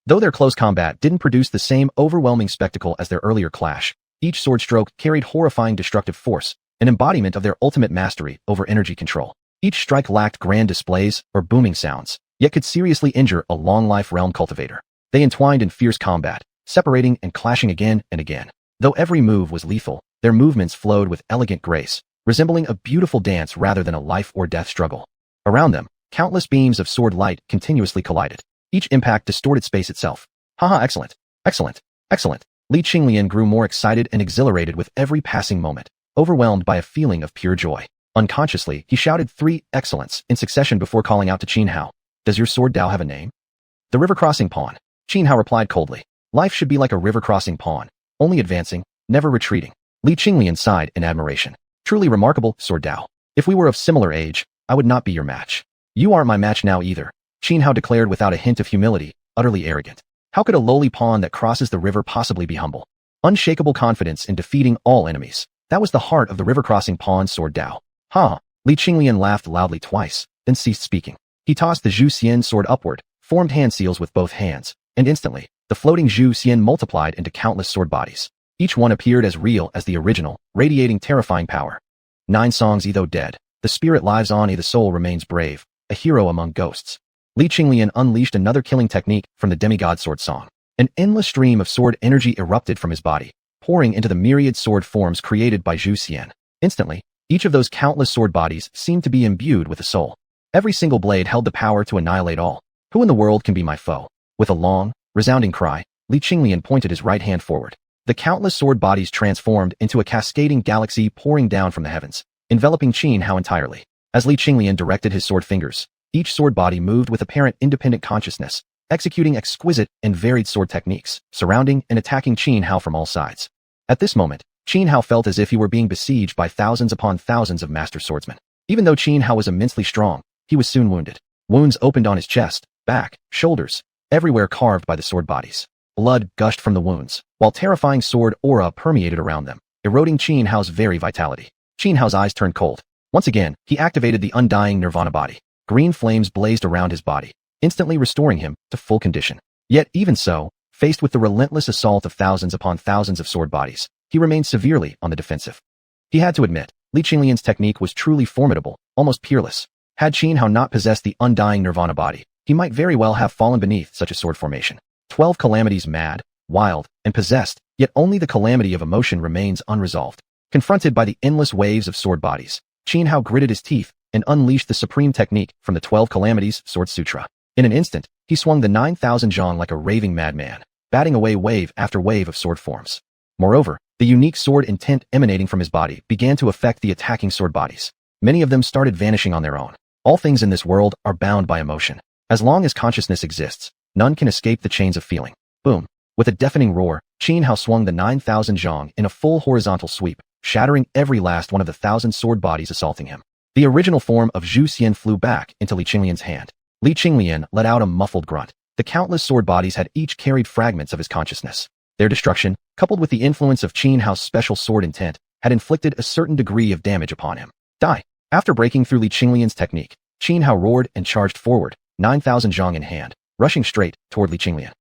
Though their close combat didn't produce the same overwhelming spectacle as their earlier clash, each sword stroke carried horrifying destructive force, an embodiment of their ultimate mastery over energy control. Each strike lacked grand displays or booming sounds, yet could seriously injure a long-life realm cultivator. They entwined in fierce combat, separating and clashing again and again. Though every move was lethal, their movements flowed with elegant grace, resembling a beautiful dance rather than a life-or-death struggle. Around them, countless beams of sword light continuously collided. Each impact distorted space itself. Haha, excellent, excellent, excellent. Xiuxian grew more excited and exhilarated with every passing moment, overwhelmed by a feeling of pure joy. Unconsciously, he shouted 3 excellents in succession before calling out to Xianhao. Does your sword Dao have a name? The river-crossing pawn. Xianhao replied coldly. Life should be like a river-crossing pawn, only advancing, never retreating. Xiuxian sighed in admiration. Truly remarkable, sword Dao. If we were of similar age, I would not be your match. You aren't my match now either, Xianhao declared without a hint of humility, utterly arrogant. How could a lowly pawn that crosses the river possibly be humble? Unshakable confidence in defeating all enemies. That was the heart of the river-crossing pawn's sword Dao. Ha! Xiuxian laughed loudly twice, then ceased speaking. He tossed the xiuxian sword upward, formed hand seals with both hands, and instantly, the floating xiuxian multiplied into countless sword bodies. Each one appeared as real as the original, radiating terrifying power. 9 songs though dead, the spirit lives on, the soul remains brave, a hero among ghosts. Xiuxian unleashed another killing technique from the demigod sword song. An endless stream of sword energy erupted from his body, pouring into the myriad sword forms created by xiuxian. Instantly, each of those countless sword bodies seemed to be imbued with a soul. Every single blade held the power to annihilate all. Who in the world can be my foe? With a long, resounding cry, Xiuxian pointed his right hand forward. The countless sword bodies transformed into a cascading galaxy pouring down from the heavens, enveloping Xianhao entirely. As Xiuxian directed his sword fingers, each sword body moved with apparent independent consciousness, executing exquisite and varied sword techniques, surrounding and attacking Xianhao from all sides. At this moment, Xianhao felt as if he were being besieged by thousands upon thousands of master swordsmen. Even though Xianhao was immensely strong, he was soon wounded. Wounds opened on his chest, back, shoulders, everywhere carved by the sword bodies. Blood gushed from the wounds, while terrifying sword aura permeated around them, eroding Xianhao's very vitality. Xianhao's eyes turned cold. Once again, he activated the undying nirvana body. Green flames blazed around his body, instantly restoring him to full condition. Yet even so, faced with the relentless assault of thousands upon thousands of sword bodies, he remained severely on the defensive. He had to admit, Xiuxian's technique was truly formidable, almost peerless. Had Xianhao not possessed the undying nirvana body, he might very well have fallen beneath such a sword formation. 12 calamities mad, wild, and possessed, yet only the calamity of emotion remains unresolved. Confronted by the endless waves of sword bodies, Xuanhuan gritted his teeth and unleashed the supreme technique from the 12 Calamities Sword Sutra. In an instant, he swung the 9,000 zhang like a raving madman, batting away wave after wave of sword forms. Moreover, the unique sword intent emanating from his body began to affect the attacking sword bodies. Many of them started vanishing on their own. All things in this world are bound by emotion. As long as consciousness exists, none can escape the chains of feeling. Boom! With a deafening roar, Xuanhuan swung the 9,000 zhang in a full horizontal sweep, shattering every last one of the 1,000 sword bodies assaulting him. The original form of xiuxian flew back into Li Qinglian's hand. Li Qinglian let out a muffled grunt. The countless sword bodies had each carried fragments of his consciousness. Their destruction, coupled with the influence of Xuanhuan's special sword intent, had inflicted a certain degree of damage upon him. Die! After breaking through Li Qinglian's technique, Xuanhuan roared and charged forward, 9,000 zhang in hand, rushing straight toward Li Qinglian.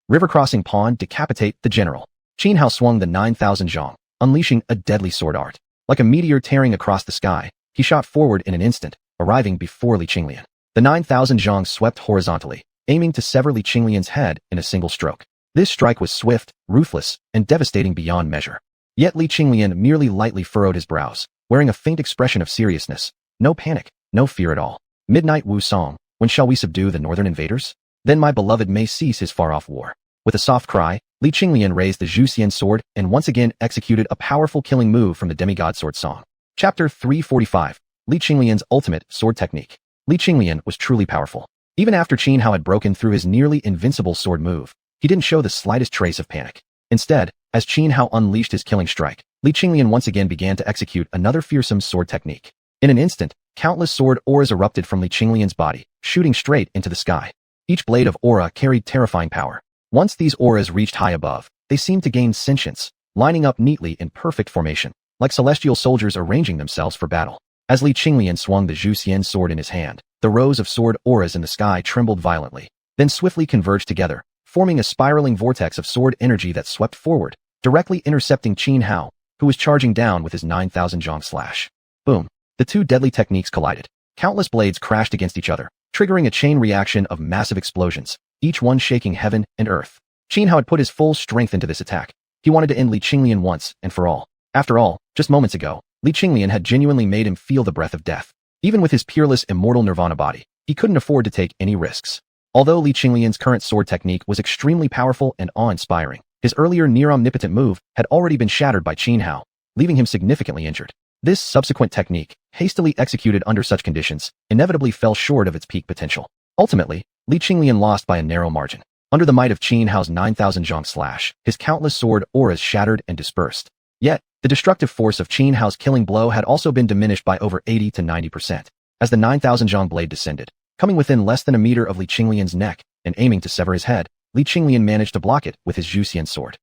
River crossing pawn, decapitate the general. Xuanhuan swung the 9,000 zhang, unleashing a deadly sword art. Like a meteor tearing across the sky, he shot forward in an instant, arriving before Li Qinglian. The 9,000 zhang swept horizontally, aiming to sever Li Qinglian's head in a single stroke. This strike was swift, ruthless, and devastating beyond measure. Yet Li Qinglian merely lightly furrowed his brows, wearing a faint expression of seriousness. No panic, no fear at all. Midnight Wu Song, when shall we subdue the northern invaders? Then my beloved may cease his far-off war. With a soft cry, Li Qinglian raised the xiuxian sword and once again executed a powerful killing move from the demigod sword song. Chapter 345. Li Qinglian's ultimate sword technique. Li Qinglian was truly powerful. Even after Xuanhuan had broken through his nearly invincible sword move, he didn't show the slightest trace of panic. Instead, as Xuanhuan unleashed his killing strike, Li Qinglian once again began to execute another fearsome sword technique. In an instant, countless sword auras erupted from Li Qinglian's body, shooting straight into the sky. Each blade of aura carried terrifying power. Once these auras reached high above, they seemed to gain sentience, lining up neatly in perfect formation, like celestial soldiers arranging themselves for battle. As Li Qinglian swung the xiuxian sword in his hand, the rows of sword auras in the sky trembled violently, then swiftly converged together, forming a spiraling vortex of sword energy that swept forward, directly intercepting Xuanhuan, who was charging down with his 9,000 zhang slash. Boom! The two deadly techniques collided. Countless blades crashed against each other, triggering a chain reaction of massive explosions, each one shaking heaven and earth. Xuanhuan had put his full strength into this attack. He wanted to end Li Qinglian once and for all. After all, just moments ago, Li Qinglian had genuinely made him feel the breath of death. Even with his peerless immortal nirvana body, he couldn't afford to take any risks. Although Li Qinglian's current sword technique was extremely powerful and awe-inspiring, his earlier near-omnipotent move had already been shattered by Xuanhuan, leaving him significantly injured. This subsequent technique, hastily executed under such conditions, inevitably fell short of its peak potential. Ultimately, Li Qinglian lost by a narrow margin. Under the might of Xuanhuan's 9,000 zhang slash, his countless sword auras shattered and dispersed. Yet, the destructive force of Xuanhuan's killing blow had also been diminished by over 80 to 90%. As the 9,000 zhang blade descended, coming within less than a meter of Li Qinglian's neck and aiming to sever his head, Li Qinglian managed to block it with his xiuxian sword.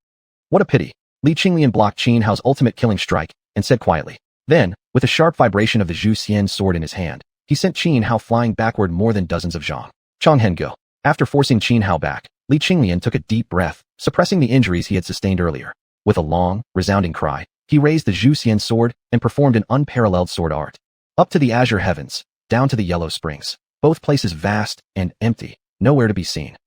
What a pity. Li Qinglian blocked Xuanhuan's ultimate killing strike and said quietly. Then, with a sharp vibration of the xiuxian sword in his hand, he sent Xuanhuan flying backward more than dozens of zhang. Changhen go. After forcing Xuanhuan back, Li Qinglian took a deep breath, suppressing the injuries he had sustained earlier. With a long, resounding cry, he raised the xiuxian sword and performed an unparalleled sword art. Up to the azure heavens, down to the yellow springs, both places vast and empty, nowhere to be seen.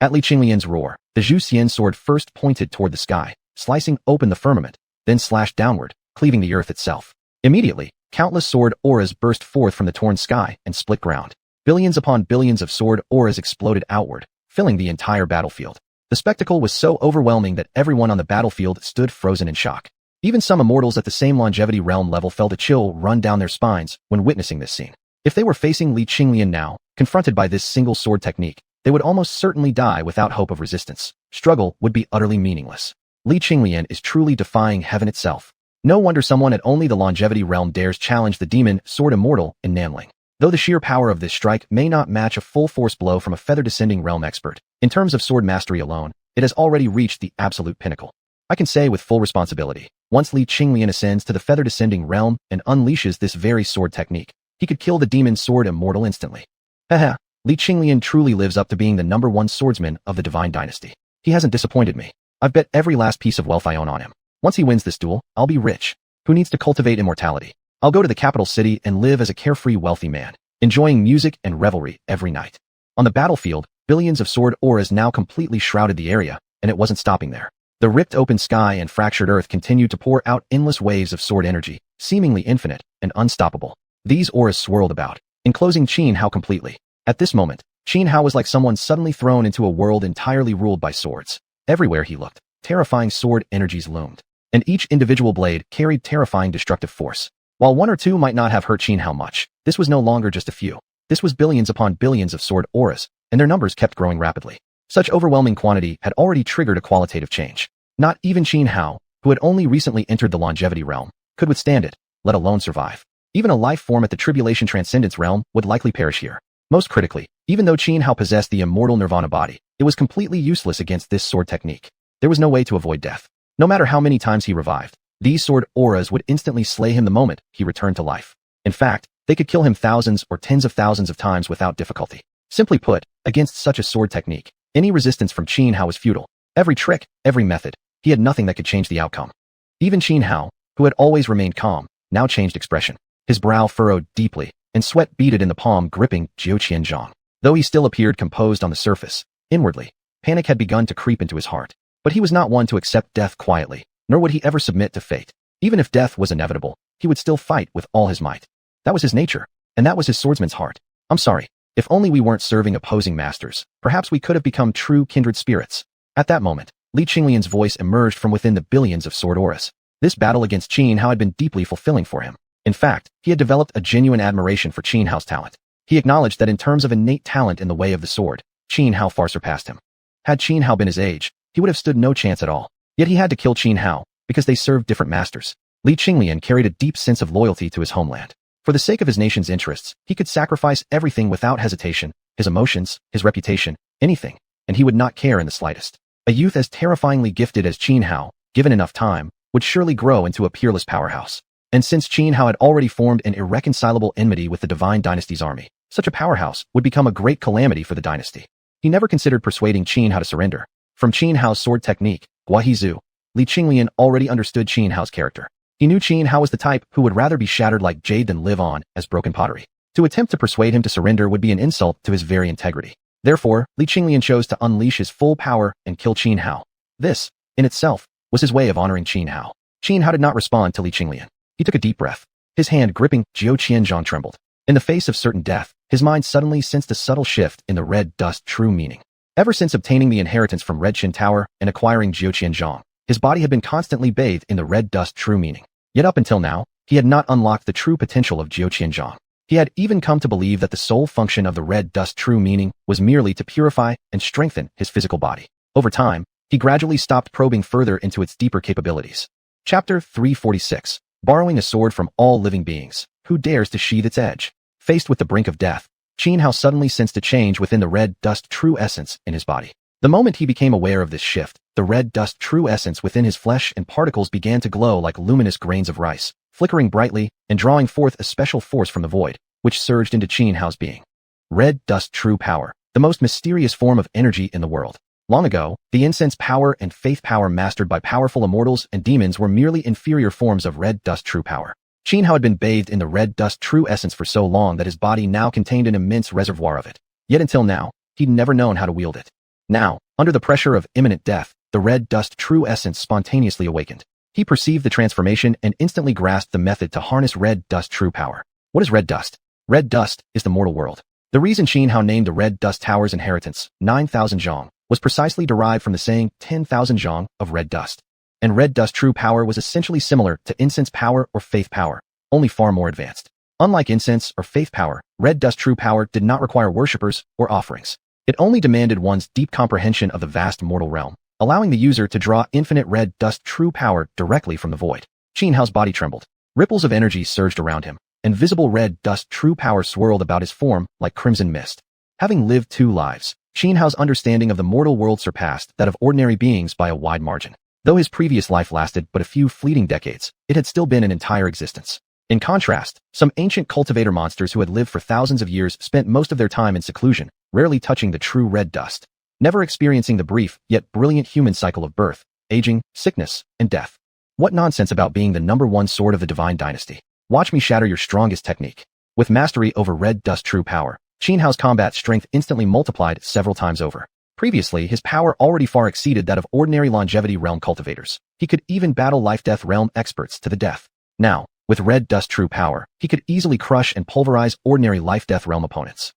At Li Qinglian's roar, the xiuxian sword first pointed toward the sky, slicing open the firmament, then slashed downward, cleaving the earth itself. Immediately, countless sword auras burst forth from the torn sky and split ground. Billions upon billions of sword auras exploded outward, filling the entire battlefield. The spectacle was so overwhelming that everyone on the battlefield stood frozen in shock. Even some immortals at the same longevity realm level felt a chill run down their spines when witnessing this scene. If they were facing Li Qinglian now, confronted by this single sword technique, they would almost certainly die without hope of resistance. Struggle would be utterly meaningless. Li Qinglian is truly defying heaven itself. No wonder someone at only the longevity realm dares challenge the demon sword immortal in Nanling. Though the sheer power of this strike may not match a full force blow from a feather-descending realm expert, in terms of sword mastery alone, it has already reached the absolute pinnacle. I can say with full responsibility, once Li Qinglian ascends to the feather-descending realm and unleashes this very sword technique, he could kill the demon sword immortal instantly. Haha, Li Qinglian truly lives up to being the #1 swordsman of the divine dynasty. He hasn't disappointed me. I've bet every last piece of wealth I own on him. Once he wins this duel, I'll be rich. Who needs to cultivate immortality? I'll go to the capital city and live as a carefree wealthy man, enjoying music and revelry every night. On the battlefield, billions of sword auras now completely shrouded the area, and it wasn't stopping there. The ripped open sky and fractured earth continued to pour out endless waves of sword energy, seemingly infinite and unstoppable. These auras swirled about, enclosing Xianhao completely. At this moment, Xianhao was like someone suddenly thrown into a world entirely ruled by swords. Everywhere he looked, terrifying sword energies loomed, and each individual blade carried terrifying destructive force. While one or two might not have hurt Xianhao much, this was no longer just a few. This was billions upon billions of sword auras, and their numbers kept growing rapidly. Such overwhelming quantity had already triggered a qualitative change. Not even Xianhao, who had only recently entered the longevity realm, could withstand it, let alone survive. Even a life form at the tribulation transcendence realm would likely perish here. Most critically, even though Xianhao possessed the immortal nirvana body, it was completely useless against this sword technique. There was no way to avoid death. No matter how many times he revived, these sword auras would instantly slay him the moment he returned to life. In fact, they could kill him thousands or tens of thousands of times without difficulty. Simply put, against such a sword technique, any resistance from Xianhao was futile. Every trick, every method, he had nothing that could change the outcome. Even Xianhao, who had always remained calm, now changed expression. His brow furrowed deeply, and sweat beaded in the palm gripping xiuxian. Though he still appeared composed on the surface, inwardly, panic had begun to creep into his heart. But he was not one to accept death quietly, nor would he ever submit to fate. Even if death was inevitable, he would still fight with all his might. That was his nature, and that was his swordsman's heart. I'm sorry, if only we weren't serving opposing masters, perhaps we could have become true kindred spirits. At that moment, Li Qinglian's voice emerged from within the billions of sword auras. This battle against Xianhao had been deeply fulfilling for him. In fact, he had developed a genuine admiration for Xianhao's talent. He acknowledged that in terms of innate talent in the way of the sword, Xianhao far surpassed him. Had Xianhao been his age, he would have stood no chance at all. Yet he had to kill Xianhao, because they served different masters. Li Qinglian carried a deep sense of loyalty to his homeland. For the sake of his nation's interests, he could sacrifice everything without hesitation, his emotions, his reputation, anything, and he would not care in the slightest. A youth as terrifyingly gifted as Xianhao, given enough time, would surely grow into a peerless powerhouse. And since Xianhao had already formed an irreconcilable enmity with the Divine Dynasty's army, such a powerhouse would become a great calamity for the dynasty. He never considered persuading Xianhao to surrender. From Xianhao's sword technique, Guahizu, Li Qinglian already understood Xianhao's character. He knew Xianhao was the type who would rather be shattered like jade than live on as broken pottery. To attempt to persuade him to surrender would be an insult to his very integrity. Therefore, Li Qinglian chose to unleash his full power and kill Xianhao. This, in itself, was his way of honoring Xianhao. Xianhao did not respond to Li Qinglian. He took a deep breath. His hand gripping xiuxian trembled. In the face of certain death, his mind suddenly sensed a subtle shift in the red dust's true meaning. Ever since obtaining the inheritance from Red Qin Tower and acquiring xiuxian, his body had been constantly bathed in the red dust's true meaning. Yet up until now, he had not unlocked the true potential of xiuxian. He had even come to believe that the sole function of the red dust's true meaning was merely to purify and strengthen his physical body. Over time, he gradually stopped probing further into its deeper capabilities. Chapter 346. Borrowing a sword from all living beings. Who dares to sheathe its edge? Faced with the brink of death, Xianhao suddenly sensed a change within the red dust's true essence in his body. The moment he became aware of this shift, the red dust's true essence within his flesh and particles began to glow like luminous grains of rice, flickering brightly and drawing forth a special force from the void, which surged into Xianhao's being. Red dust true power, the most mysterious form of energy in the world. Long ago, the incense power and faith power mastered by powerful immortals and demons were merely inferior forms of red dust true power. Xianhao had been bathed in the red dust true essence for so long that his body now contained an immense reservoir of it. Yet until now, he'd never known how to wield it. Now, under the pressure of imminent death, the red dust true essence spontaneously awakened. He perceived the transformation and instantly grasped the method to harness red dust true power. What is red dust? Red dust is the mortal world. The reason Xianhao named the red dust tower's inheritance 9,000 zhang was precisely derived from the saying 10,000 zhang of red dust. And red dust true power was essentially similar to incense power or faith power, only far more advanced. Unlike incense or faith power, red dust true power did not require worshippers or offerings. It only demanded one's deep comprehension of the vast mortal realm, allowing the user to draw infinite red dust true power directly from the void. Xianhao's body trembled. Ripples of energy surged around him, and visible red dust true power swirled about his form like crimson mist. Having lived 2 lives, Xianhao's understanding of the mortal world surpassed that of ordinary beings by a wide margin. Though his previous life lasted but a few fleeting decades, it had still been an entire existence. In contrast, some ancient cultivator monsters who had lived for thousands of years spent most of their time in seclusion, rarely touching the true red dust, never experiencing the brief yet brilliant human cycle of birth, aging, sickness, and death. What nonsense about being the #1 sword of the divine dynasty. Watch me shatter your strongest technique. With mastery over red dust true power, Xianhao's combat strength instantly multiplied several times over. Previously, his power already far exceeded that of ordinary longevity realm cultivators. He could even battle life-death realm experts to the death. Now, With red dust true power, he could easily crush and pulverize ordinary life-death realm opponents.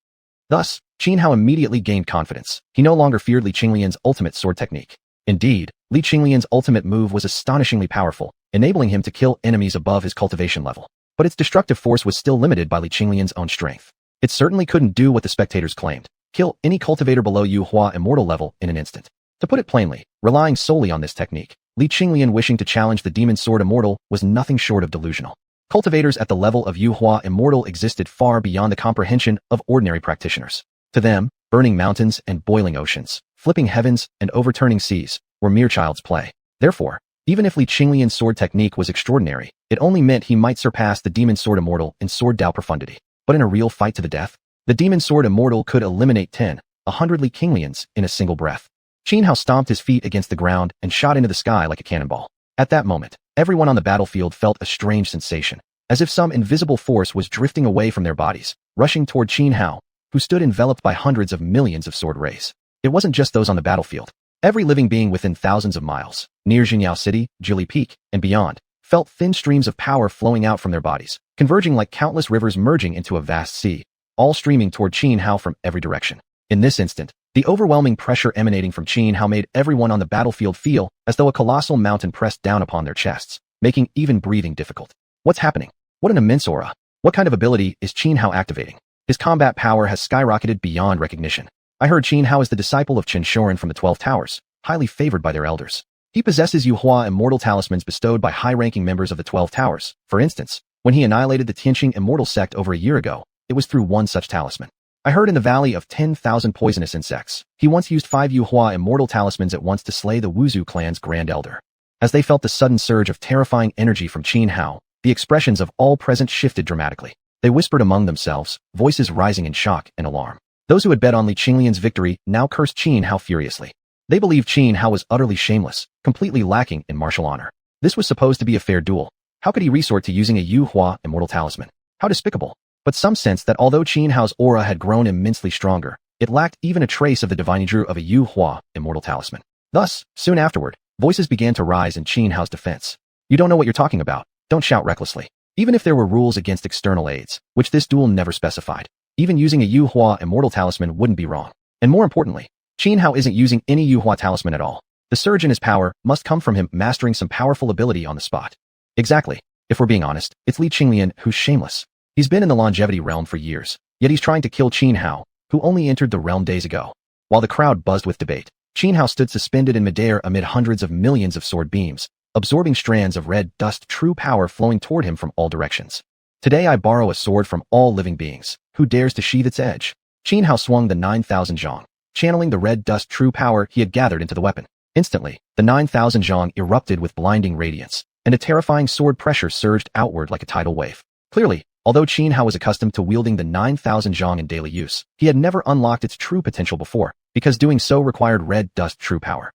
Thus, Xuanhuan immediately gained confidence. He no longer feared Li Qinglian's ultimate sword technique. Indeed, Li Qinglian's ultimate move was astonishingly powerful, enabling him to kill enemies above his cultivation level. But its destructive force was still limited by Li Qinglian's own strength. It certainly couldn't do what the spectators claimed, kill any cultivator below xuanhuan immortal level in an instant. To put it plainly, relying solely on this technique, Li Qinglian wishing to challenge the demon sword immortal was nothing short of delusional. Cultivators at the level of xuanhuan immortal existed far beyond the comprehension of ordinary practitioners. To them, burning mountains and boiling oceans, flipping heavens and overturning seas were mere child's play. Therefore, even if Li Qinglian's sword technique was extraordinary, it only meant he might surpass the demon sword immortal in sword Dao profundity. But in a real fight to the death, the demon sword immortal could eliminate 100 Li Qinglians in a single breath. Xuanhuan stomped his feet against the ground and shot into the sky like a cannonball. At that moment, everyone on the battlefield felt a strange sensation, as if some invisible force was drifting away from their bodies, rushing toward Xuanhuan, who stood enveloped by hundreds of millions of sword rays. It wasn't just those on the battlefield. Every living being within thousands of miles, near Jinyao City, Jili Peak, and beyond, felt thin streams of power flowing out from their bodies, converging like countless rivers merging into a vast sea, all streaming toward Xuanhuan from every direction. In this instant, the overwhelming pressure emanating from Xuanhuan made everyone on the battlefield feel as though a colossal mountain pressed down upon their chests, making even breathing difficult. What's happening? What an immense aura! What kind of ability is Xuanhuan activating? His combat power has skyrocketed beyond recognition. I heard Xuanhuan is the disciple of xiuxian from the 12 Towers, highly favored by their elders. He possesses xuanhuan immortal talismans bestowed by high-ranking members of the 12 Towers. For instance, when he annihilated the Tianqing immortal sect over a year ago, it was through one such talisman. I heard in the Valley of 10,000 Poisonous Insects, he once used 5 xuanhuan immortal talismans at once to slay the Wuzhu clan's grand elder. As they felt the sudden surge of terrifying energy from Xuanhuan, the expressions of all present shifted dramatically. They whispered among themselves, voices rising in shock and alarm. Those who had bet on Li Qinglian's victory now cursed Xuanhuan furiously. They believed Xuanhuan was utterly shameless, completely lacking in martial honor. This was supposed to be a fair duel. How could he resort to using a xuanhuan immortal talisman? How despicable. But some sensed that although Xuanhuan's aura had grown immensely stronger, it lacked even a trace of the divine azure of a xuanhuan immortal talisman. Thus, soon afterward, voices began to rise in Xuanhuan's defense. You don't know what you're talking about. Don't shout recklessly. Even if there were rules against external aids, which this duel never specified, even using a xuanhuan immortal talisman wouldn't be wrong. And more importantly, Xuanhuan isn't using any xuanhuan talisman at all. The surge in his power must come from him mastering some powerful ability on the spot. Exactly. If we're being honest, it's Li Qinglian who's shameless. He's been in the longevity realm for years, yet he's trying to kill Xuanhuan, who only entered the realm days ago. While the crowd buzzed with debate, Xuanhuan stood suspended in midair amid hundreds of millions of sword beams, absorbing strands of red dust true power flowing toward him from all directions. Today I borrow a sword from all living beings. Who dares to sheathe its edge? Xuanhuan swung the 9,000 zhang, channeling the red dust true power he had gathered into the weapon. Instantly, the 9,000 zhang erupted with blinding radiance, and a terrifying sword pressure surged outward like a tidal wave. Clearly, although Xuanhuan was accustomed to wielding the 9,000 zhang in daily use, he had never unlocked its true potential before, because doing so required red dust true power.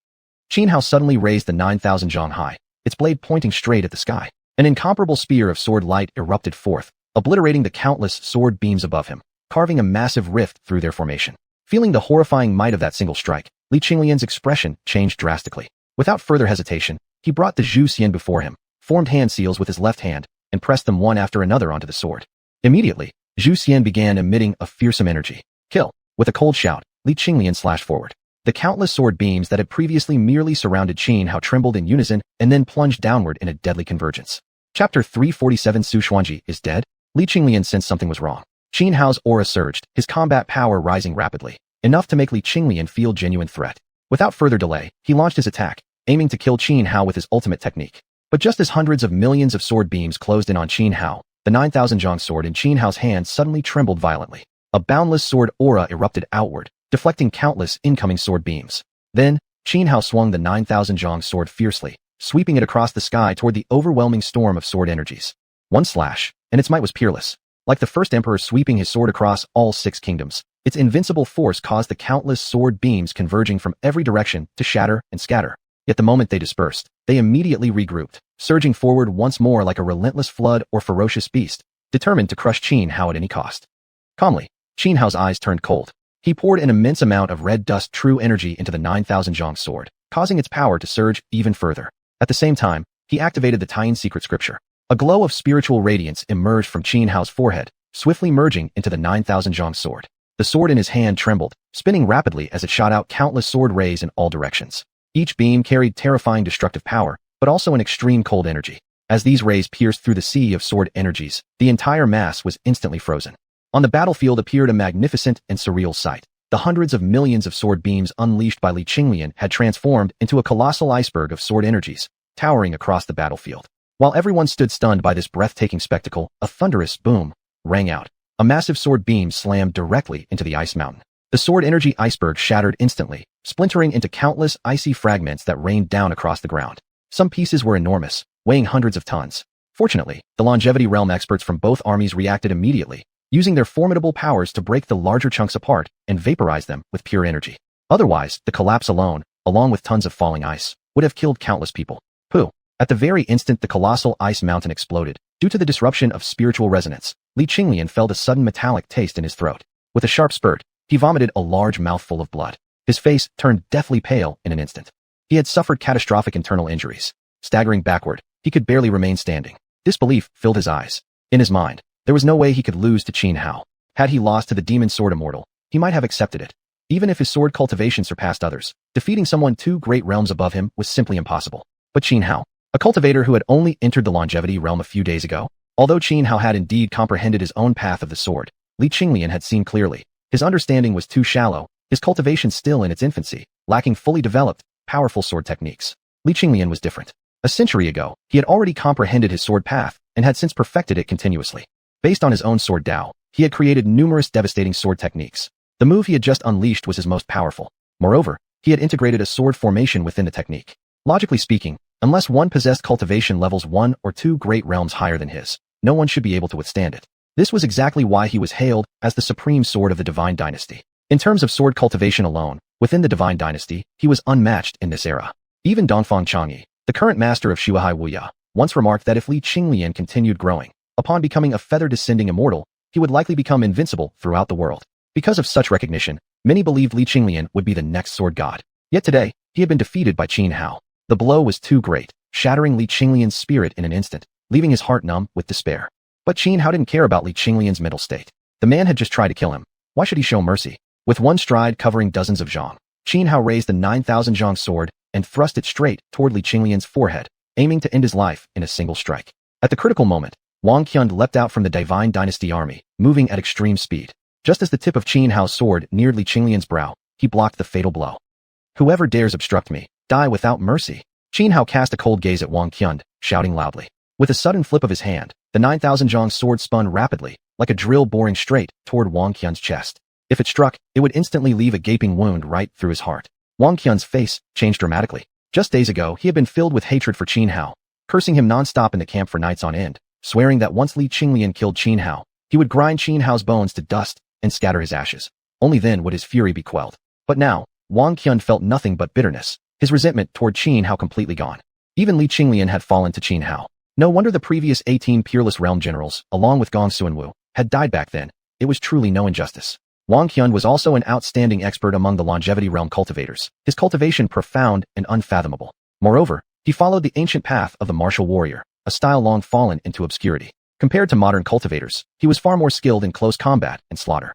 Xuanhuan suddenly raised the 9,000 zhang high, its blade pointing straight at the sky. An incomparable spear of sword light erupted forth, obliterating the countless sword beams above him, carving a massive rift through their formation. Feeling the horrifying might of that single strike, Li Qinglian's expression changed drastically. Without further hesitation, he brought the xiuxian before him, formed hand seals with his left hand, and pressed them one after another onto the sword. Immediately, xiuxian began emitting a fearsome energy. Kill! With a cold shout, Li Qinglian slashed forward. The countless sword beams that had previously merely surrounded Xuanhuan trembled in unison and then plunged downward in a deadly convergence. Chapter 347 Xuanhuan is dead? Li Qinglian sensed something was wrong. Xuanhuan's aura surged, his combat power rising rapidly, enough to make Li Qinglian feel genuine threat. Without further delay, he launched his attack, aiming to kill Xuanhuan with his ultimate technique. But just as hundreds of millions of sword beams closed in on Xuanhuan, the 9,000 zhang sword in Xuanhuan's hand suddenly trembled violently. A boundless sword aura erupted outward, deflecting countless incoming sword beams. Then, Xuanhuan swung the 9,000 zhang sword fiercely, sweeping it across the sky toward the overwhelming storm of sword energies. One slash, and its might was peerless. Like the first emperor sweeping his sword across all 6 kingdoms, its invincible force caused the countless sword beams converging from every direction to shatter and scatter. Yet the moment they dispersed, they immediately regrouped, surging forward once more like a relentless flood or ferocious beast, determined to crush Xuanhuan at any cost. Calmly, Xuanhuan's eyes turned cold. He poured an immense amount of red dust true energy into the 9,000 zhang sword, causing its power to surge even further. At the same time, he activated the Taiyin secret scripture. A glow of spiritual radiance emerged from Qin Hao's forehead, swiftly merging into the 9,000 zhang sword. The sword in his hand trembled, spinning rapidly as it shot out countless sword rays in all directions. Each beam carried terrifying destructive power, but also an extreme cold energy. As these rays pierced through the sea of sword energies, the entire mass was instantly frozen. On the battlefield appeared a magnificent and surreal sight. The hundreds of millions of sword beams unleashed by Xiuxian had transformed into a colossal iceberg of sword energies, towering across the battlefield. While everyone stood stunned by this breathtaking spectacle, a thunderous boom rang out. A massive sword beam slammed directly into the ice mountain. The sword energy iceberg shattered instantly, splintering into countless icy fragments that rained down across the ground. Some pieces were enormous, weighing hundreds of tons. Fortunately, the longevity realm experts from both armies reacted immediately, using their formidable powers to break the larger chunks apart and vaporize them with pure energy. Otherwise, the collapse alone, along with tons of falling ice, would have killed countless people. Pooh! At the very instant the colossal ice mountain exploded, due to the disruption of spiritual resonance, Xiuxian felt a sudden metallic taste in his throat. With a sharp spurt, he vomited a large mouthful of blood. His face turned deathly pale in an instant. He had suffered catastrophic internal injuries. Staggering backward, he could barely remain standing. Disbelief filled his eyes. In his mind, there was no way he could lose to Qin Hao. Had he lost to the demon sword immortal, he might have accepted it. Even if his sword cultivation surpassed others, defeating someone 2 great realms above him was simply impossible. But Qin Hao, a cultivator who had only entered the longevity realm a few days ago, although Qin Hao had indeed comprehended his own path of the sword, Xiuxian had seen clearly. His understanding was too shallow, his cultivation still in its infancy, lacking fully developed, powerful sword techniques. Xiuxian was different. A century ago, he had already comprehended his sword path and had since perfected it continuously. Based on his own sword Dao, he had created numerous devastating sword techniques. The move he had just unleashed was his most powerful. Moreover, he had integrated a sword formation within the technique. Logically speaking, unless one possessed cultivation levels 1 or 2 great realms higher than his, no one should be able to withstand it. This was exactly why he was hailed as the supreme sword of the Divine Dynasty. In terms of sword cultivation alone, within the Divine Dynasty, he was unmatched in this era. Even Dongfang Changyi, the current master of Xuanhuan, once remarked that if Xiuxian continued growing, upon becoming a feather-descending immortal, he would likely become invincible throughout the world. Because of such recognition, many believed Xiuxian would be the next sword god. Yet today, he had been defeated by Qin Hao. The blow was too great, shattering Xiuxian's spirit in an instant, leaving his heart numb with despair. But Qin Hao didn't care about Xiuxian's mental state. The man had just tried to kill him. Why should he show mercy? With one stride covering dozens of zhang, Qin Hao raised the 9,000 zhang sword and thrust it straight toward Xiuxian's forehead, aiming to end his life in a single strike. At the critical moment, Wang Qian leapt out from the Divine Dynasty army, moving at extreme speed. Just as the tip of Qin Hao's sword neared Xiuxian's brow, he blocked the fatal blow. Whoever dares obstruct me, die without mercy. Qin Hao cast a cold gaze at Wang Qian, shouting loudly. With a sudden flip of his hand, the 9,000 zhang sword spun rapidly, like a drill boring straight toward Wang Qian's chest. If it struck, it would instantly leave a gaping wound right through his heart. Wang Qian's face changed dramatically. Just days ago, he had been filled with hatred for Qin Hao, cursing him non-stop in the camp for nights on end, swearing that once Xiuxian killed Qin Hao, he would grind Qin Hao's bones to dust and scatter his ashes. Only then would his fury be quelled. But now, Wang Qian felt nothing but bitterness, his resentment toward Qin Hao completely gone. Even Xiuxian had fallen to Qin Hao. No wonder the previous 18 peerless realm generals, along with Gong Xuanwu, had died back then. It was truly no injustice. Wang Qian was also an outstanding expert among the longevity realm cultivators, his cultivation profound and unfathomable. Moreover, he followed the ancient path of the martial warrior, a style long fallen into obscurity. Compared to modern cultivators, he was far more skilled in close combat and slaughter.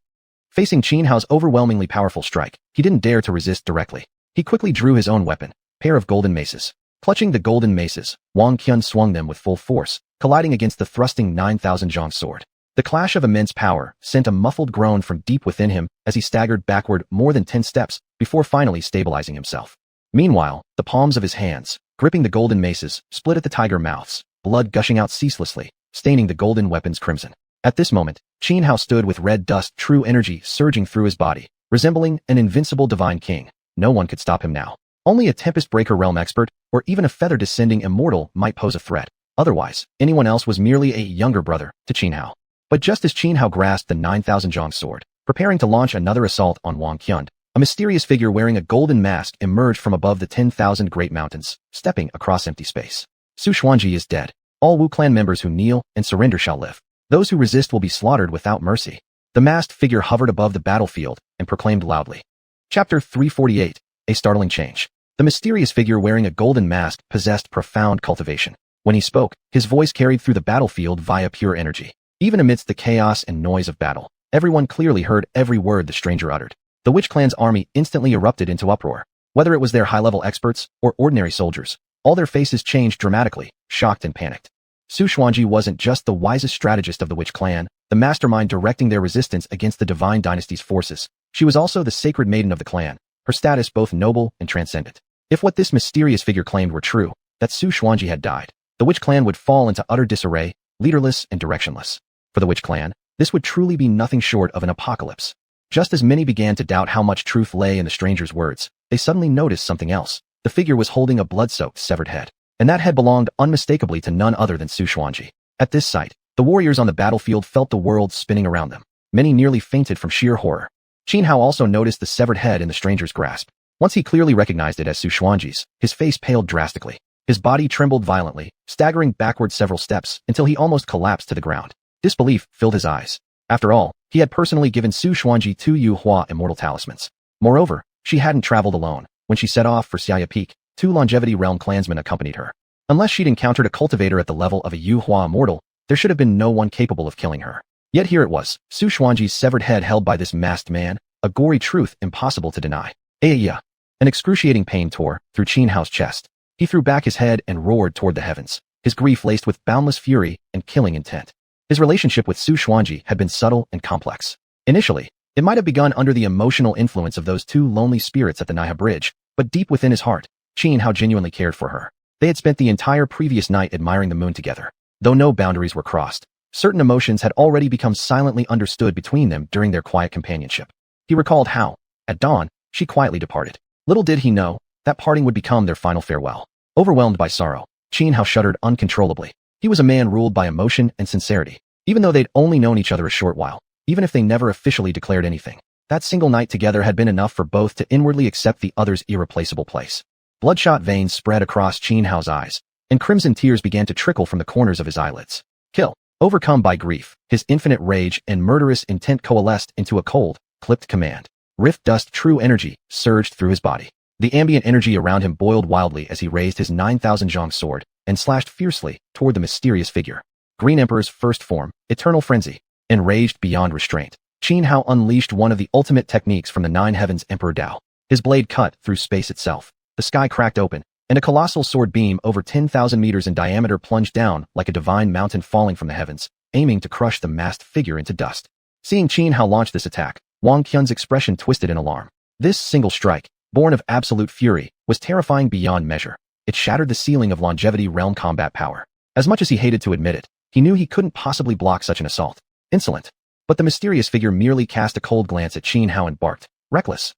Facing Qin Hao's overwhelmingly powerful strike, he didn't dare to resist directly. He quickly drew his own weapon, pair of golden maces. Clutching the golden maces, Wang Qian swung them with full force, colliding against the thrusting 9,000 zhang sword. The clash of immense power sent a muffled groan from deep within him as he staggered backward more than 10 steps before finally stabilizing himself. Meanwhile, the palms of his hands, gripping the golden maces, split at the tiger mouths, blood gushing out ceaselessly, staining the golden weapons crimson. At this moment, Qin Hao stood with red dust true energy surging through his body, resembling an invincible divine king. No one could stop him now. Only a Tempest Breaker realm expert, or even a feather-descending immortal might pose a threat. Otherwise, anyone else was merely a younger brother to Qin Hao. But just as Qin Hao grasped the 9,000 zhang sword, preparing to launch another assault on Wang Qian, a mysterious figure wearing a golden mask emerged from above the 10,000 great mountains, stepping across empty space. Xuanhuan is dead. All Wu clan members who kneel and surrender shall live. Those who resist will be slaughtered without mercy. The masked figure hovered above the battlefield and proclaimed loudly. Chapter 348, A Startling Change. The mysterious figure wearing a golden mask possessed profound cultivation. When he spoke, his voice carried through the battlefield via pure energy. Even amidst the chaos and noise of battle, everyone clearly heard every word the stranger uttered. The Witch Clan's army instantly erupted into uproar. Whether it was their high-level experts or ordinary soldiers, all their faces changed dramatically, shocked and panicked. Xuanhuan wasn't just the wisest strategist of the Witch Clan, the mastermind directing their resistance against the Divine Dynasty's forces. She was also the sacred maiden of the clan, her status both noble and transcendent. If what this mysterious figure claimed were true, that Xuanhuan had died, the Witch Clan would fall into utter disarray, leaderless and directionless. For the Witch Clan, this would truly be nothing short of an apocalypse. Just as many began to doubt how much truth lay in the stranger's words, they suddenly noticed something else. The figure was holding a blood-soaked, severed head, and that head belonged unmistakably to none other than Xuanhuan. At this sight, the warriors on the battlefield felt the world spinning around them. Many nearly fainted from sheer horror. Xianhao also noticed the severed head in the stranger's grasp. Once he clearly recognized it as Xuanhuan's, his face paled drastically. His body trembled violently, staggering backward several steps until he almost collapsed to the ground. Disbelief filled his eyes. After all, he had personally given Xuanhuan 2 xiuhuan immortal talismans. Moreover, she hadn't traveled alone. When she set off for Xiaya Peak, 2 Longevity Realm clansmen accompanied her. Unless she'd encountered a cultivator at the level of a xiuhuan immortal, there should have been no one capable of killing her. Yet here it was, Xuanhuan's severed head held by this masked man, a gory truth impossible to deny. Aya! An excruciating pain tore through Xianhao's chest. He threw back his head and roared toward the heavens, his grief laced with boundless fury and killing intent. His relationship with Xuanhuan had been subtle and complex. Initially, it might have begun under the emotional influence of those 2 lonely spirits at the Naiha Bridge, but deep within his heart, Xianhao genuinely cared for her. They had spent the entire previous night admiring the moon together. Though no boundaries were crossed, certain emotions had already become silently understood between them during their quiet companionship. He recalled how, at dawn, she quietly departed. Little did he know, that parting would become their final farewell. Overwhelmed by sorrow, Xianhao shuddered uncontrollably. He was a man ruled by emotion and sincerity. Even though they'd only known each other a short while, even if they never officially declared anything, that single night together had been enough for both to inwardly accept the other's irreplaceable place. Bloodshot veins spread across Xianhao's eyes, and crimson tears began to trickle from the corners of his eyelids. Kill. Overcome by grief, his infinite rage and murderous intent coalesced into a cold, clipped command. Rift dust true energy surged through his body. The ambient energy around him boiled wildly as he raised his 9,000 zhang sword and slashed fiercely toward the mysterious figure. Green Emperor's first form, eternal frenzy. Enraged beyond restraint, Xianhao unleashed one of the ultimate techniques from the 9 Heavens Emperor Dao. His blade cut through space itself. The sky cracked open, and a colossal sword beam over 10,000 meters in diameter plunged down like a divine mountain falling from the heavens, aiming to crush the masked figure into dust. Seeing Xianhao launch this attack, Wang Qian's expression twisted in alarm. This single strike, born of absolute fury, was terrifying beyond measure. It shattered the ceiling of longevity realm combat power. As much as he hated to admit it, he knew he couldn't possibly block such an assault. Insolent. But the mysterious figure merely cast a cold glance at Xianhao and barked, reckless.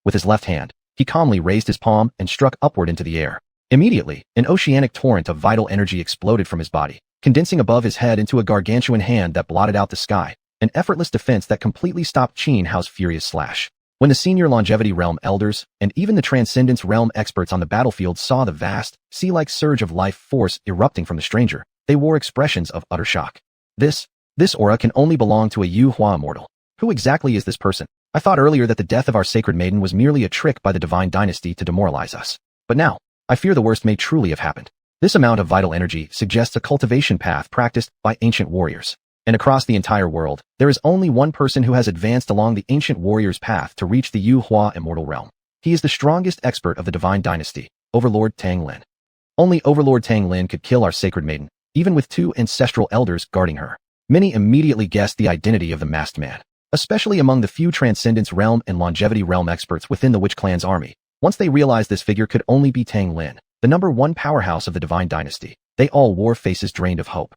With his left hand, he calmly raised his palm and struck upward into the air. Immediately, an oceanic torrent of vital energy exploded from his body, condensing above his head into a gargantuan hand that blotted out the sky, an effortless defense that completely stopped Xianhao's furious slash. When the senior longevity realm elders and even the transcendence realm experts on the battlefield saw the vast, sea-like surge of life force erupting from the stranger, they wore expressions of utter shock. This aura can only belong to a xiuhuan immortal. Who exactly is this person? I thought earlier that the death of our sacred maiden was merely a trick by the divine dynasty to demoralize us. But now, I fear the worst may truly have happened. This amount of vital energy suggests a cultivation path practiced by ancient warriors. And across the entire world, there is only one person who has advanced along the ancient warrior's path to reach the xiuhuan immortal realm. He is the strongest expert of the divine dynasty, Overlord Tang Lin. Only Overlord Tang Lin could kill our sacred maiden, even with 2 ancestral elders guarding her. Many immediately guessed the identity of the masked man, especially among the few Transcendence Realm and Longevity Realm experts within the Witch Clan's army. Once they realized this figure could only be Tang Lin, the #1 powerhouse of the Divine Dynasty, they all wore faces drained of hope.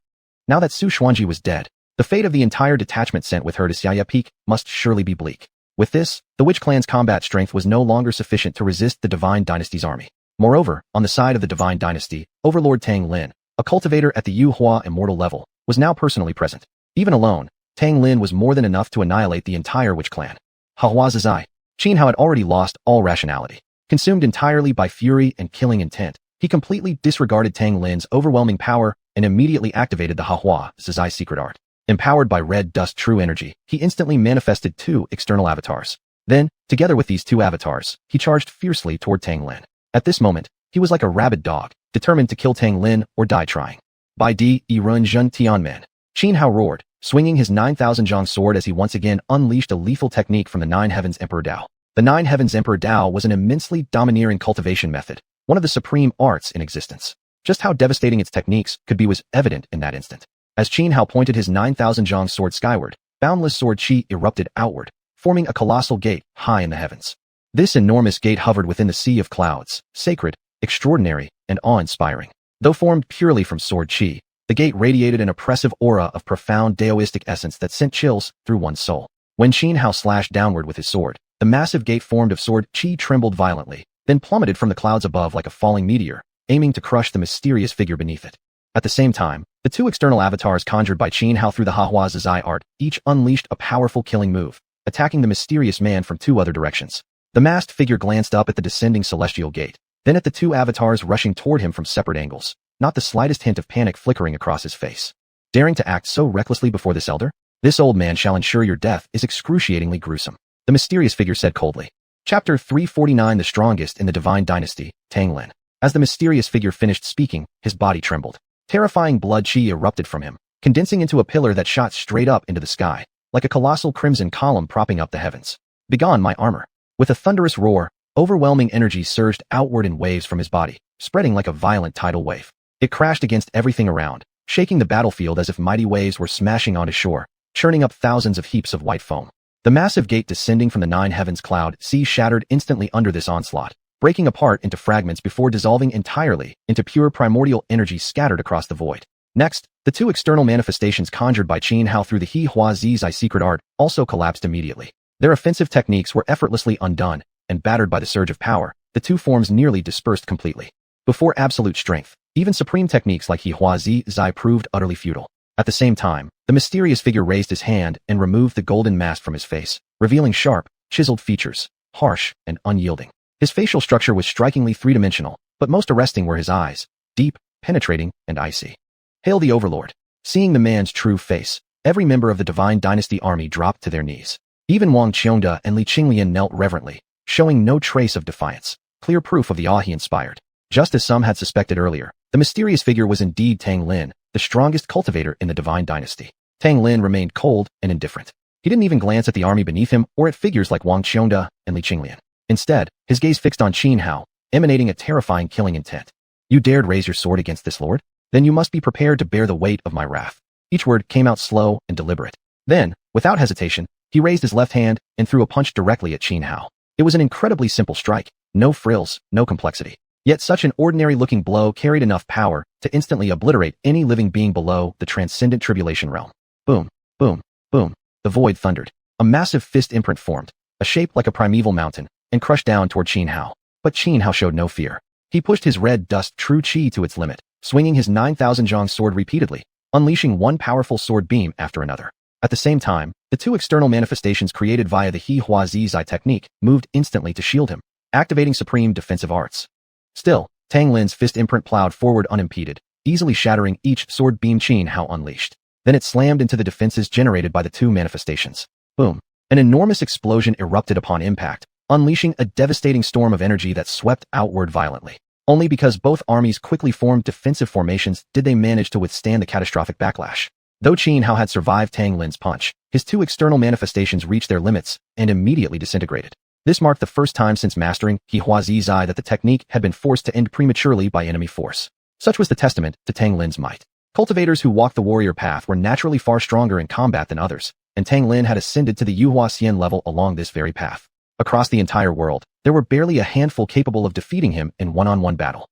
Now that Xuanhuan was dead, the fate of the entire detachment sent with her to Xiaya Peak must surely be bleak. With this, the Witch Clan's combat strength was no longer sufficient to resist the Divine Dynasty's army. Moreover, on the side of the Divine Dynasty, Overlord Tang Lin, a cultivator at the xiuhuan immortal level, was now personally present. Even alone, Tang Lin was more than enough to annihilate the entire Witch Clan. Xianxia. Xianhao had already lost all rationality. Consumed entirely by fury and killing intent, he completely disregarded Tang Lin's overwhelming power and immediately activated the xianxia secret art. Empowered by red dust true energy, he instantly manifested 2 external avatars. Then, together with these 2 avatars, he charged fiercely toward Tang Lin. At this moment, He was like a rabid dog, determined to kill Tang Lin or die trying. By D. E. Run Zhen Tianmen. Qin Hao roared, swinging his 9,000 zhang sword as he once again unleashed a lethal technique from the Nine Heavens Emperor Dao. The Nine Heavens Emperor Dao was an immensely domineering cultivation method, one of the supreme arts in existence. Just how devastating its techniques could be was evident in that instant. As Qin Hao pointed his 9,000 zhang sword skyward, boundless sword qi erupted outward, forming a colossal gate high in the heavens. This enormous gate hovered within the sea of clouds, sacred, extraordinary, and awe-inspiring. Though formed purely from sword qi, the gate radiated an oppressive aura of profound Daoistic essence that sent chills through one's soul. When Qin Hao slashed downward with his sword, the massive gate formed of sword qi trembled violently, then plummeted from the clouds above like a falling meteor, aiming to crush the mysterious figure beneath it. At the same time, the two external avatars conjured by Qin Hao through the Hahua Zizai art each unleashed a powerful killing move, attacking the mysterious man from two other directions. The masked figure glanced up at the descending celestial gate, then at the two avatars rushing toward him from separate angles, not the slightest hint of panic flickering across his face. Daring to act so recklessly before this elder? This old man shall ensure your death is excruciatingly gruesome, the mysterious figure said coldly. Chapter 349 The strongest in the divine dynasty, Tang Lin. As the mysterious figure finished speaking, his body trembled. Terrifying blood qi erupted from him, condensing into a pillar that shot straight up into the sky, like a colossal crimson column propping up the heavens. Begone my armor. With a thunderous roar, overwhelming energy surged outward in waves from his body, spreading like a violent tidal wave. It crashed against everything around, shaking the battlefield as if mighty waves were smashing onto shore, churning up thousands of heaps of white foam. The massive gate descending from the nine heavens cloud sea shattered instantly under this onslaught, breaking apart into fragments before dissolving entirely into pure primordial energy scattered across the void. Next, the two external manifestations conjured by Qin Hao through the He Hua Zizai secret art also collapsed immediately. Their offensive techniques were effortlessly undone, and battered by the surge of power, the two forms nearly dispersed completely. Before absolute strength, even supreme techniques like He Hua Zizai proved utterly futile. At the same time, the mysterious figure raised his hand and removed the golden mask from his face, revealing sharp, chiseled features, harsh and unyielding. His facial structure was strikingly three-dimensional, but most arresting were his eyes, deep, penetrating, and icy. Hail the Overlord. Seeing the man's true face, every member of the Divine Dynasty army dropped to their knees. Even Wang Qiongda and Li Qinglian knelt reverently, showing no trace of defiance, clear proof of the awe he inspired. Just as some had suspected earlier, the mysterious figure was indeed Tang Lin, the strongest cultivator in the Divine Dynasty. Tang Lin remained cold and indifferent. He didn't even glance at the army beneath him or at figures like Wang Qiongda and Li Qinglian. Instead, his gaze fixed on Qin Hao, emanating a terrifying killing intent. You dared raise your sword against this lord? Then you must be prepared to bear the weight of my wrath. Each word came out slow and deliberate. Then, without hesitation, he raised his left hand and threw a punch directly at Qin Hao. It was an incredibly simple strike, no frills, no complexity. Yet such an ordinary-looking blow carried enough power to instantly obliterate any living being below the transcendent tribulation realm. Boom, boom, boom. The void thundered. A massive fist imprint formed, a shape like a primeval mountain, and crushed down toward Qin Hao. But Qin Hao showed no fear. He pushed his red dust true qi to its limit, swinging his 9,000 zhang sword repeatedly, unleashing one powerful sword beam after another. At the same time, the two external manifestations created via the He Hua Zizai technique moved instantly to shield him, activating supreme defensive arts. Still, Tang Lin's fist imprint plowed forward unimpeded, easily shattering each sword beam Qin Hao unleashed. Then it slammed into the defenses generated by the two manifestations. Boom. An enormous explosion erupted upon impact, unleashing a devastating storm of energy that swept outward violently. Only because both armies quickly formed defensive formations did they manage to withstand the catastrophic backlash. Though Qin Hao had survived Tang Lin's punch, his two external manifestations reached their limits and immediately disintegrated. This marked the first time since mastering He Hua Zizai that the technique had been forced to end prematurely by enemy force. Such was the testament to Tang Lin's might. Cultivators who walked the warrior path were naturally far stronger in combat than others, and Tang Lin had ascended to the xiuxian level along this very path. Across the entire world, there were barely a handful capable of defeating him in one-on-one battle.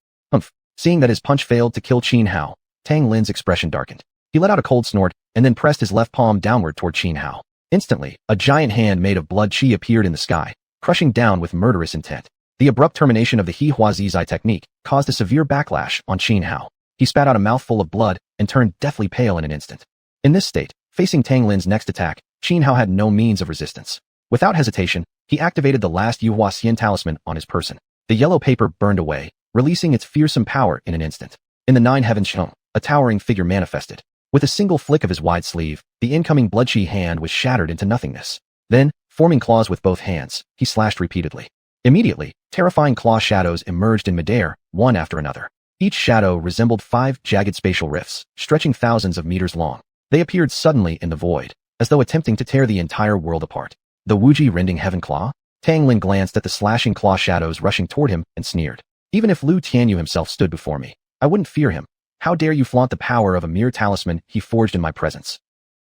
Seeing that his punch failed to kill Qin Hao, Tang Lin's expression darkened. He let out a cold snort and then pressed his left palm downward toward Qin Hao. Instantly, a giant hand made of blood qi appeared in the sky, crushing down with murderous intent. The abrupt termination of the He Hua Zizai technique caused a severe backlash on Qin Hao. He spat out a mouthful of blood and turned deathly pale in an instant. In this state, facing Tang Lin's next attack, Qin Hao had no means of resistance. Without hesitation, he activated the last xiuxian talisman on his person. The yellow paper burned away, releasing its fearsome power in an instant. In the nine heavens, a towering figure manifested. With a single flick of his wide sleeve, the incoming blood qi hand was shattered into nothingness. Then, forming claws with both hands, he slashed repeatedly. Immediately, terrifying claw shadows emerged in midair, one after another. Each shadow resembled 5 jagged spatial rifts, stretching thousands of meters long. They appeared suddenly in the void, as though attempting to tear the entire world apart. The Wuji rending heaven claw? Tang Lin glanced at the slashing claw shadows rushing toward him and sneered. Even if Lu Tianyu himself stood before me, I wouldn't fear him. How dare you flaunt the power of a mere talisman he forged in my presence?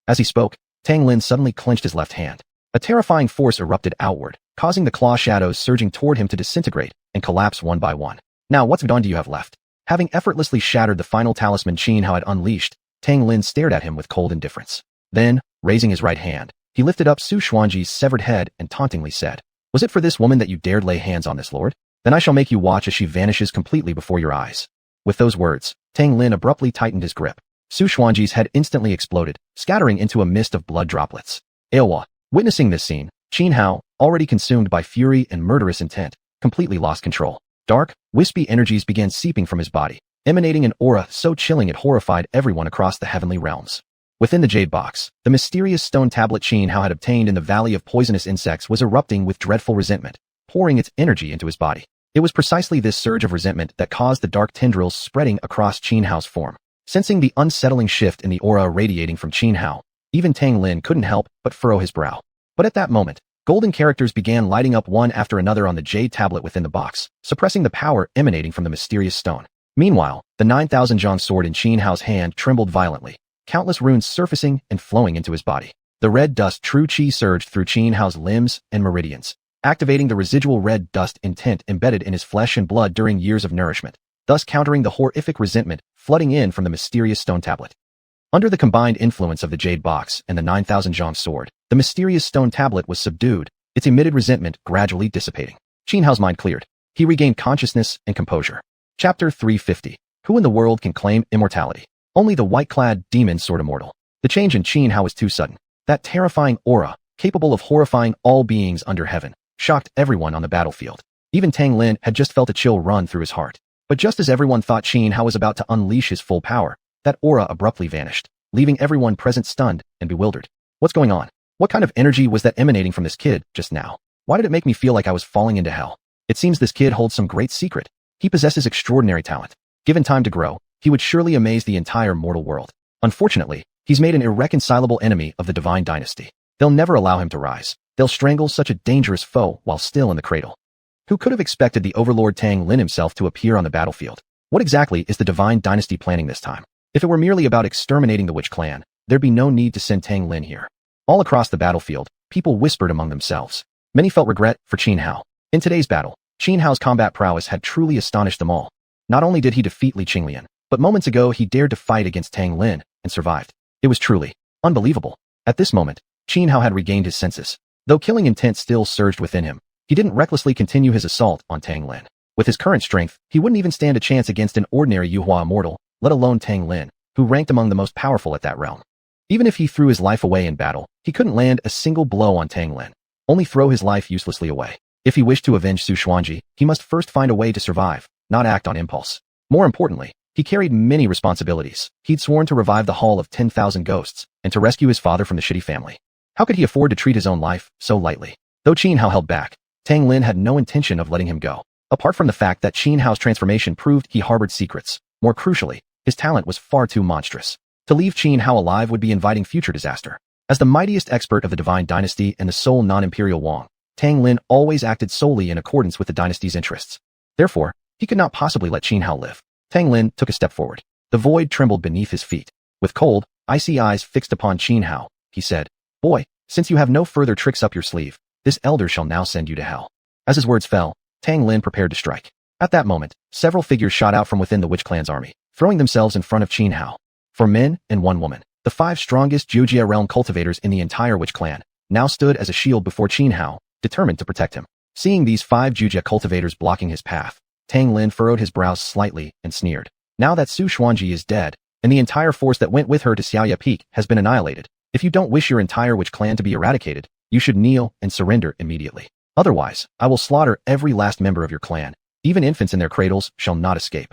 As he spoke, Tang Lin suddenly clenched his left hand. A terrifying force erupted outward, causing the claw shadows surging toward him to disintegrate and collapse one by one. Now what do you have left? Having effortlessly shattered the final talisman Xianhao had unleashed, Tang Lin stared at him with cold indifference. Then, raising his right hand, he lifted up Su Xuanji's severed head and tauntingly said, "Was it for this woman that you dared lay hands on this lord? Then I shall make you watch as she vanishes completely before your eyes." With those words, Tang Lin abruptly tightened his grip. Su Xuanji's head instantly exploded, scattering into a mist of blood droplets. Aowa. Witnessing this scene, Xianhao, already consumed by fury and murderous intent, completely lost control. Dark, wispy energies began seeping from his body, emanating an aura so chilling it horrified everyone across the heavenly realms. Within the jade box, the mysterious stone tablet Xianhao had obtained in the Valley of Poisonous Insects was erupting with dreadful resentment, pouring its energy into his body. It was precisely this surge of resentment that caused the dark tendrils spreading across Xianhao's form. Sensing the unsettling shift in the aura radiating from Xianhao, even Tang Lin couldn't help but furrow his brow. But at that moment, golden characters began lighting up one after another on the jade tablet within the box, suppressing the power emanating from the mysterious stone. Meanwhile, the 9,000 zhang sword in Xianhao's hand trembled violently, countless runes surfacing and flowing into his body. The red dust true qi surged through Xianhao's limbs and meridians, activating the residual red dust intent embedded in his flesh and blood during years of nourishment, thus countering the horrific resentment flooding in from the mysterious stone tablet. Under the combined influence of the jade box and the 9,000 zhang sword, the mysterious stone tablet was subdued, its emitted resentment gradually dissipating. Xianhao's mind cleared. He regained consciousness and composure. Chapter 350. Who in the world can claim immortality? Only the white-clad demon sword immortal. The change in Xianhao was too sudden. That terrifying aura, capable of horrifying all beings under heaven, shocked everyone on the battlefield. Even Tang Lin had just felt a chill run through his heart. But just as everyone thought Xianhao was about to unleash his full power, that aura abruptly vanished, leaving everyone present stunned and bewildered. What's going on? What kind of energy was that emanating from this kid just now? Why did it make me feel like I was falling into hell? It seems this kid holds some great secret. He possesses extraordinary talent. Given time to grow, he would surely amaze the entire mortal world. Unfortunately, he's made an irreconcilable enemy of the divine dynasty. They'll never allow him to rise. They'll strangle such a dangerous foe while still in the cradle. Who could have expected the overlord Tang Lin himself to appear on the battlefield? What exactly is the divine dynasty planning this time? If it were merely about exterminating the witch clan, there'd be no need to send Tang Lin here. All across the battlefield, people whispered among themselves. Many felt regret for Xianhao. In today's battle, Xianhao's combat prowess had truly astonished them all. Not only did he defeat Li Qinglian, but moments ago he dared to fight against Tang Lin and survived. It was truly unbelievable. At this moment, Xianhao had regained his senses. Though killing intent still surged within him, he didn't recklessly continue his assault on Tang Lin. With his current strength, he wouldn't even stand a chance against an ordinary Yuhua immortal, let alone Tang Lin, who ranked among the most powerful at that realm. Even if he threw his life away in battle, he couldn't land a single blow on Tang Lin, only throw his life uselessly away. If he wished to avenge Su Xuanji, he must first find a way to survive, not act on impulse. More importantly, he carried many responsibilities. He'd sworn to revive the Hall of 10,000 Ghosts and to rescue his father from the shitty family. How could he afford to treat his own life so lightly? Though Xianhao held back, Tang Lin had no intention of letting him go. Apart from the fact that Xianhao's transformation proved he harbored secrets, more crucially, his talent was far too monstrous. To leave Xianhao alive would be inviting future disaster. As the mightiest expert of the divine dynasty and the sole non-imperial Wang, Tang Lin always acted solely in accordance with the dynasty's interests. Therefore, he could not possibly let Xianhao live. Tang Lin took a step forward. The void trembled beneath his feet. With cold, icy eyes fixed upon Xianhao, he said, "Boy, since you have no further tricks up your sleeve, this elder shall now send you to hell." As his words fell, Tang Lin prepared to strike. At that moment, several figures shot out from within the witch clan's army, throwing themselves in front of Xianhao. 4 men and 1 woman, the 5 strongest Xiuxian realm cultivators in the entire witch clan, now stood as a shield before Xianhao, determined to protect him. Seeing these 5 Xiuxian cultivators blocking his path, Tang Lin furrowed his brows slightly and sneered. Now that Su Xuanji is dead, and the entire force that went with her to Xiaoya Peak has been annihilated, if you don't wish your entire witch clan to be eradicated, you should kneel and surrender immediately. Otherwise, I will slaughter every last member of your clan. Even infants in their cradles shall not escape.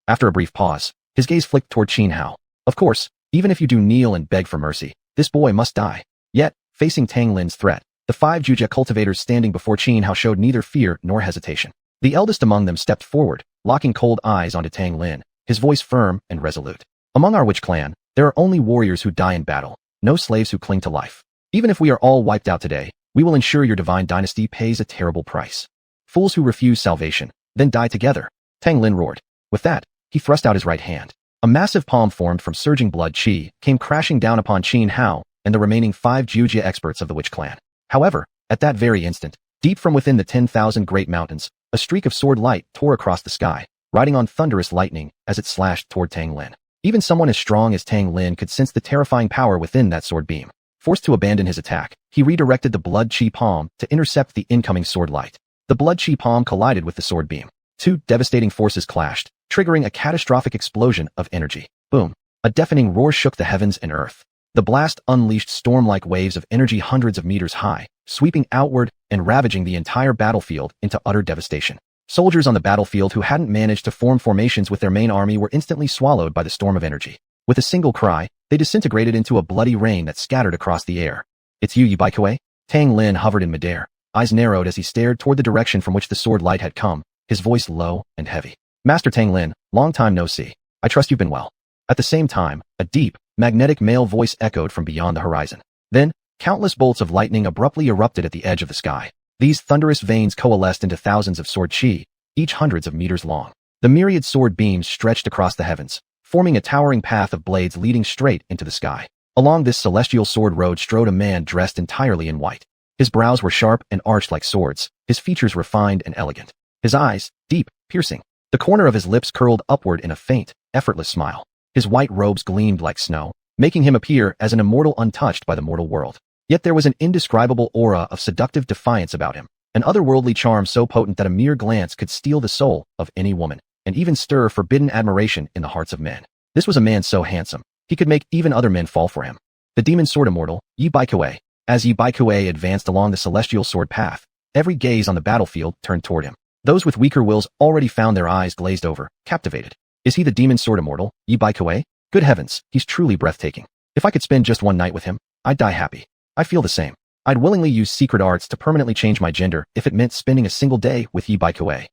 After a brief pause, his gaze flicked toward Xianhao. Of course, even if you do kneel and beg for mercy, this boy must die. Yet, facing Tang Lin's threat, The 5 Jujia cultivators standing before Xianhao showed neither fear nor hesitation. The eldest among them stepped forward, locking cold eyes onto Tang Lin, his voice firm and resolute. Among our witch clan, there are only warriors who die in battle, no slaves who cling to life. Even if we are all wiped out today, we will ensure your divine dynasty pays a terrible price. Fools who refuse salvation, then die together, Tang Lin roared. With that, he thrust out his right hand. A massive palm formed from surging blood qi came crashing down upon Xianhao and the remaining 5 Jujia experts of the witch clan. However, at that very instant, deep from within the 10,000 great mountains, a streak of sword light tore across the sky, riding on thunderous lightning as it slashed toward Tang Lin. Even someone as strong as Tang Lin could sense the terrifying power within that sword beam. Forced to abandon his attack, he redirected the blood qi palm to intercept the incoming sword light. The blood qi palm collided with the sword beam. Two devastating forces clashed, triggering a catastrophic explosion of energy. Boom! A deafening roar shook the heavens and earth. The blast unleashed storm-like waves of energy hundreds of meters high, sweeping outward and ravaging the entire battlefield into utter devastation. Soldiers on the battlefield who hadn't managed to form formations with their main army were instantly swallowed by the storm of energy. With a single cry, they disintegrated into a bloody rain that scattered across the air. It's you, Baikue? Tang Lin hovered in midair, eyes narrowed as he stared toward the direction from which the sword light had come, his voice low and heavy. Master Tang Lin, long time no see. I trust you've been well. At the same time, a deep, magnetic male voice echoed from beyond the horizon. Then, countless bolts of lightning abruptly erupted at the edge of the sky. These thunderous veins coalesced into thousands of sword qi, each hundreds of meters long. The myriad sword beams stretched across the heavens, forming a towering path of blades leading straight into the sky. Along this celestial sword road strode a man dressed entirely in white. His brows were sharp and arched like swords, his features refined and elegant. His eyes, deep, piercing. The corner of his lips curled upward in a faint, effortless smile. His white robes gleamed like snow, making him appear as an immortal untouched by the mortal world. Yet there was an indescribable aura of seductive defiance about him, an otherworldly charm so potent that a mere glance could steal the soul of any woman, and even stir forbidden admiration in the hearts of men. This was a man so handsome, he could make even other men fall for him. The demon sword immortal, Yi Baikue. As Yi Baikue advanced along the celestial sword path, every gaze on the battlefield turned toward him. Those with weaker wills already found their eyes glazed over, captivated. Is he the demon sword immortal, Yi Baikue? Good heavens, he's truly breathtaking. If I could spend just one night with him, I'd die happy. I feel the same. I'd willingly use secret arts to permanently change my gender if it meant spending a single day with Yi Baikue.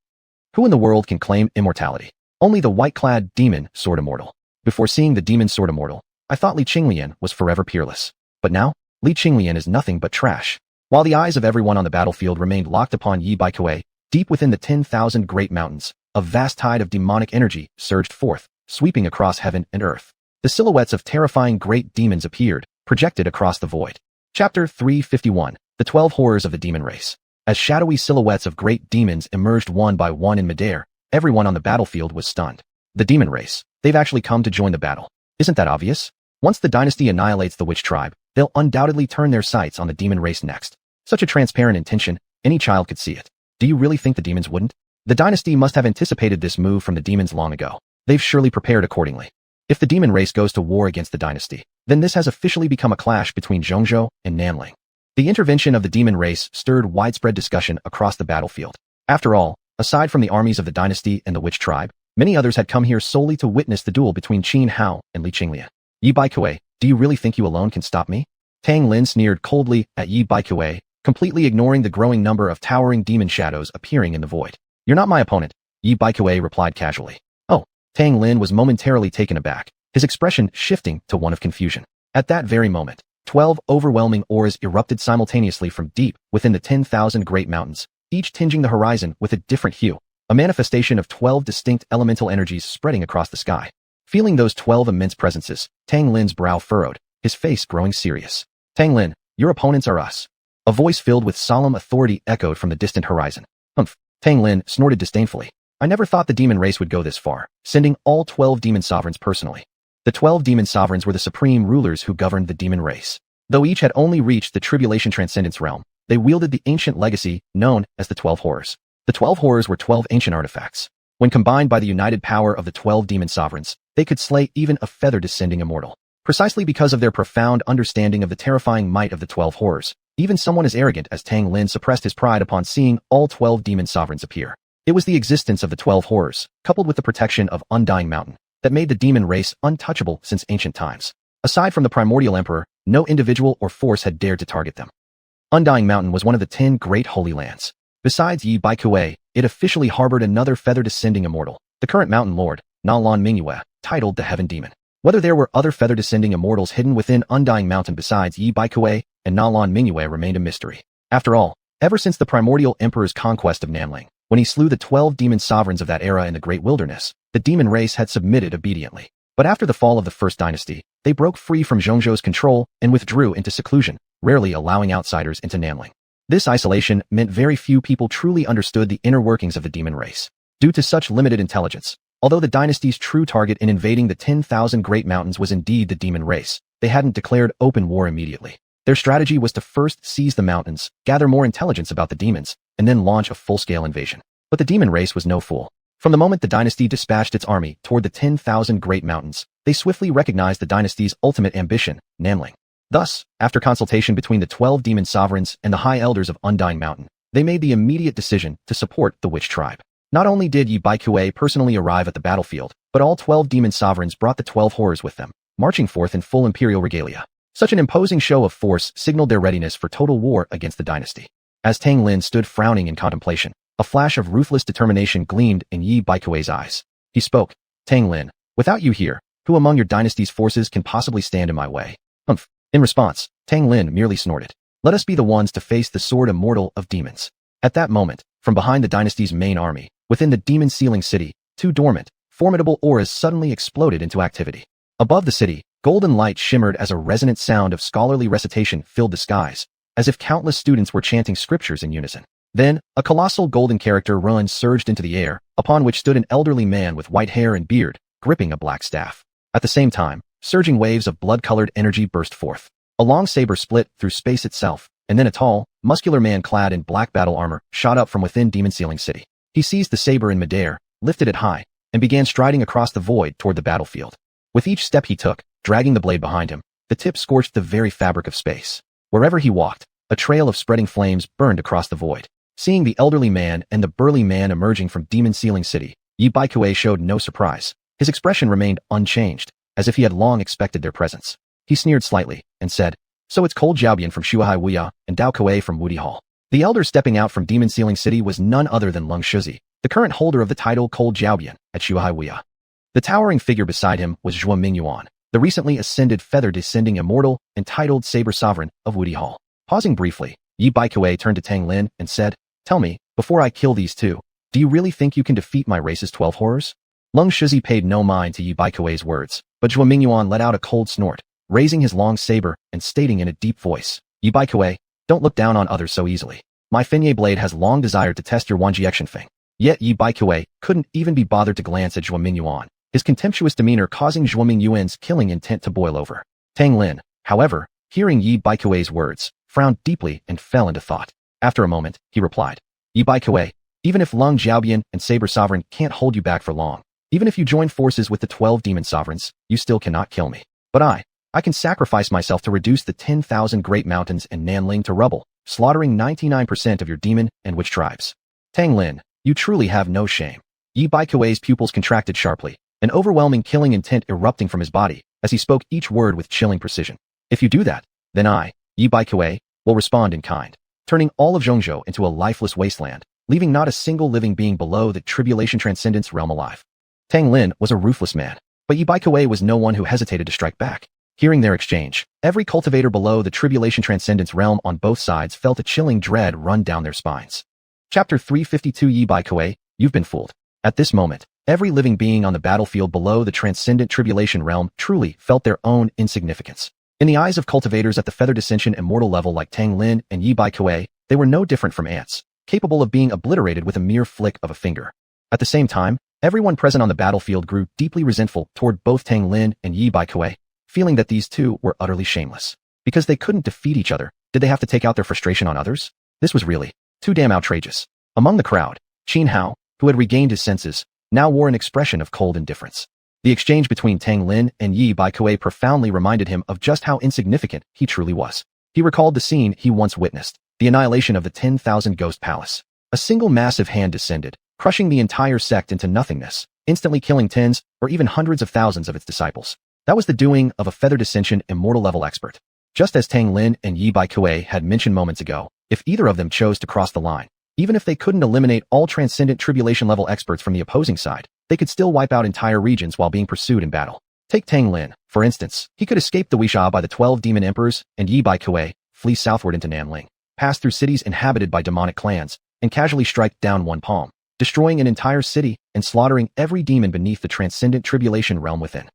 Who in the world can claim immortality? Only the white-clad demon sword immortal. Before seeing the demon sword immortal, I thought Li Qinglian was forever peerless. But now, Li Qinglian is nothing but trash. While the eyes of everyone on the battlefield remained locked upon Yi Baikue, deep within the 10,000 great mountains, a vast tide of demonic energy surged forth, sweeping across heaven and earth. The silhouettes of terrifying great demons appeared, projected across the void. Chapter 351, The 12 Horrors of the Demon Race. As shadowy silhouettes of great demons emerged one by one in midair, everyone on the battlefield was stunned. The demon race. They've actually come to join the battle. Isn't that obvious? Once the dynasty annihilates the witch tribe, they'll undoubtedly turn their sights on the demon race next. Such a transparent intention, any child could see it. Do you really think the demons wouldn't? The dynasty must have anticipated this move from the demons long ago. They've surely prepared accordingly. If the demon race goes to war against the dynasty, then this has officially become a clash between Zhongzhou and Nanling. The intervention of the demon race stirred widespread discussion across the battlefield. After all, aside from the armies of the dynasty and the witch tribe, many others had come here solely to witness the duel between Xianhao and Li Qinglian. Yi Baikue, do you really think you alone can stop me? Tang Lin sneered coldly at Yi Baikue, completely ignoring the growing number of towering demon shadows appearing in the void. You're not my opponent, Yi Baikue replied casually. Oh, Tang Lin was momentarily taken aback, his expression shifting to one of confusion. At that very moment, 12 overwhelming auras erupted simultaneously from deep within the 10,000 great mountains, each tinging the horizon with a different hue, a manifestation of 12 distinct elemental energies spreading across the sky. Feeling those 12 immense presences, Tang Lin's brow furrowed, his face growing serious. Tang Lin, your opponents are us. A voice filled with solemn authority echoed from the distant horizon. Humph. Tang Lin snorted disdainfully. I never thought the demon race would go this far, sending all 12 demon sovereigns personally. The 12 demon sovereigns were the supreme rulers who governed the demon race. Though each had only reached the tribulation transcendence realm, they wielded the ancient legacy known as the 12 Horrors. The 12 Horrors were 12 ancient artifacts. When combined by the united power of the 12 demon sovereigns, they could slay even a feather-descending immortal. Precisely because of their profound understanding of the terrifying might of the 12 Horrors, even someone as arrogant as Tang Lin suppressed his pride upon seeing all 12 demon sovereigns appear. It was the existence of the 12 Horrors, coupled with the protection of Undying Mountain, that made the demon race untouchable since ancient times. Aside from the primordial emperor, no individual or force had dared to target them. Undying Mountain was one of the 10 great holy lands. Besides Yi Baikue, it officially harbored another feather-descending immortal, the current mountain lord, Nalan Mingyue, titled the Heaven Demon. Whether there were other feather-descending immortals hidden within Undying Mountain besides Yi Baikue and Nalan Mingyue remained a mystery. After all, ever since the primordial emperor's conquest of Nanling, when he slew the 12 demon sovereigns of that era in the Great Wilderness, the demon race had submitted obediently. But after the fall of the First Dynasty, they broke free from Zhongzhou's control and withdrew into seclusion, rarely allowing outsiders into Nanling. This isolation meant very few people truly understood the inner workings of the demon race. Due to such limited intelligence, although the dynasty's true target in invading the 10,000 Great Mountains was indeed the demon race, they hadn't declared open war immediately. Their strategy was to first seize the mountains, gather more intelligence about the demons, and then launch a full-scale invasion. But the demon race was no fool. From the moment the dynasty dispatched its army toward the 10,000 Great Mountains, they swiftly recognized the dynasty's ultimate ambition, Nanling. Thus, after consultation between the 12 demon sovereigns and the high elders of Undying Mountain, they made the immediate decision to support the witch tribe. Not only did Yi Baikue personally arrive at the battlefield, but all 12 demon sovereigns brought the 12 horrors with them, marching forth in full imperial regalia. Such an imposing show of force signaled their readiness for total war against the dynasty. As Tang Lin stood frowning in contemplation, a flash of ruthless determination gleamed in Yi Baikue's eyes. He spoke, "Tang Lin, without you here, who among your dynasty's forces can possibly stand in my way?" Humph. In response, Tang Lin merely snorted. "Let us be the ones to face the sword immortal of demons." At that moment, from behind the dynasty's main army, within the demon sealing city, two dormant, formidable auras suddenly exploded into activity. Above the city, golden light shimmered as a resonant sound of scholarly recitation filled the skies, as if countless students were chanting scriptures in unison. Then, a colossal golden character run surged into the air, upon which stood an elderly man with white hair and beard, gripping a black staff. At the same time, surging waves of blood-colored energy burst forth. A long saber split through space itself, and then a tall, muscular man clad in black battle armor shot up from within Demon Sealing City. He seized the saber in midair, lifted it high, and began striding across the void toward the battlefield. With each step he took, dragging the blade behind him, the tip scorched the very fabric of space. Wherever he walked, a trail of spreading flames burned across the void. Seeing the elderly man and the burly man emerging from Demon Sealing City, Yi Baikue showed no surprise. His expression remained unchanged, as if he had long expected their presence. He sneered slightly, and said, "So it's Cold Xiaobian from xuanhuan and Dao Kuei from Wudi Hall." The elder stepping out from Demon Sealing City was none other than Lung Shizi, the current holder of the title Cold Xiaobian at xuanhuan. The towering figure beside him was Zhuo Mingyuan, the recently ascended feather-descending immortal and titled Saber Sovereign of Wudi Hall. Pausing briefly, Yi Baikue turned to Tang Lin and said, "Tell me, before I kill these two, do you really think you can defeat my race's 12 horrors?" Lung Shizi paid no mind to Yi Baikue's words, but Zhuo Mingyuan let out a cold snort, raising his long saber and stating in a deep voice, "Yi Baikue, don't look down on others so easily. My Fenye blade has long desired to test your Wanjiaxian Feng." Yet Yi Baikue couldn't even be bothered to glance at Zhuo Mingyuan, his contemptuous demeanor causing Zhuo Mingyuan's killing intent to boil over. Tang Lin, however, hearing Yi Baikue's words, frowned deeply and fell into thought. After a moment, he replied, "Yi Baikue, even if Lung Xiaobian and Saber Sovereign can't hold you back for long, even if you join forces with the 12 demon sovereigns, you still cannot kill me. But I can sacrifice myself to reduce the 10,000 great mountains and Nanling to rubble, slaughtering 99% of your demon and witch tribes." Tang Lin, you truly have no shame. Yi Baikue's pupils contracted sharply, an overwhelming killing intent erupting from his body, as he spoke each word with chilling precision. "If you do that, then I, Yi Baikue, will respond in kind, turning all of Zhongzhou into a lifeless wasteland, leaving not a single living being below the Tribulation Transcendence realm alive." Tang Lin was a ruthless man, but Yi Baikue was no one who hesitated to strike back. Hearing their exchange, every cultivator below the Tribulation Transcendence realm on both sides felt a chilling dread run down their spines. Chapter 352 Yi Baikue, you've been fooled. At this moment, every living being on the battlefield below the Transcendent Tribulation realm truly felt their own insignificance. In the eyes of cultivators at the Feather Dissension immortal level like Tang Lin and Yi Baikue, they were no different from ants, capable of being obliterated with a mere flick of a finger. At the same time, everyone present on the battlefield grew deeply resentful toward both Tang Lin and Yi Baikue, feeling that these two were utterly shameless. Because they couldn't defeat each other, did they have to take out their frustration on others? This was really too damn outrageous. Among the crowd, Qin Hao, who had regained his senses, now wore an expression of cold indifference. The exchange between Tang Lin and Yi Baikue profoundly reminded him of just how insignificant he truly was. He recalled the scene he once witnessed, the annihilation of the 10,000 Ghost Palace. A single massive hand descended, crushing the entire sect into nothingness, instantly killing tens or even hundreds of thousands of its disciples. That was the doing of a Feather Dissension immortal level expert. Just as Tang Lin and Yi Baikue had mentioned moments ago, if either of them chose to cross the line, even if they couldn't eliminate all Transcendent Tribulation level experts from the opposing side, they could still wipe out entire regions while being pursued in battle. Take Tang Lin, for instance. He could escape the Wuxia by the 12 demon emperors, and Yi Baikue flee southward into Nanling, pass through cities inhabited by demonic clans, and casually strike down one palm, destroying an entire city and slaughtering every demon beneath the Transcendent Tribulation realm within.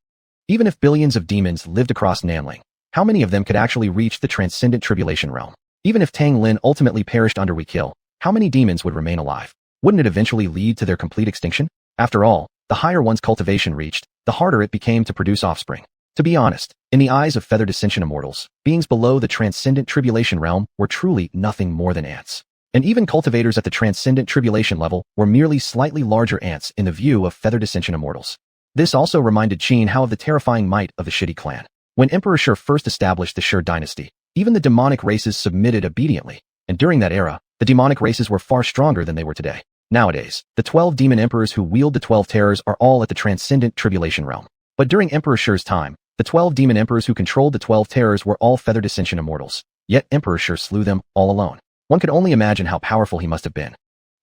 Even if billions of demons lived across Nanling, how many of them could actually reach the Transcendent Tribulation realm? Even if Tang Lin ultimately perished under Wekill, how many demons would remain alive? Wouldn't it eventually lead to their complete extinction? After all, the higher one's cultivation reached, the harder it became to produce offspring. To be honest, in the eyes of feathered ascension immortals, beings below the Transcendent Tribulation realm were truly nothing more than ants. And even cultivators at the Transcendent Tribulation level were merely slightly larger ants in the view of feathered ascension immortals. This also reminded Qin how of the terrifying might of the Shidi clan. When Emperor Shi first established the Shi dynasty, even the demonic races submitted obediently, and during that era, the demonic races were far stronger than they were today. Nowadays, the 12 demon emperors who wield the 12 terrors are all at the Transcendent Tribulation realm. But during Emperor Shi's time, the 12 demon emperors who controlled the 12 terrors were all feathered ascension immortals. Yet Emperor Shi slew them all alone. One could only imagine how powerful he must have been.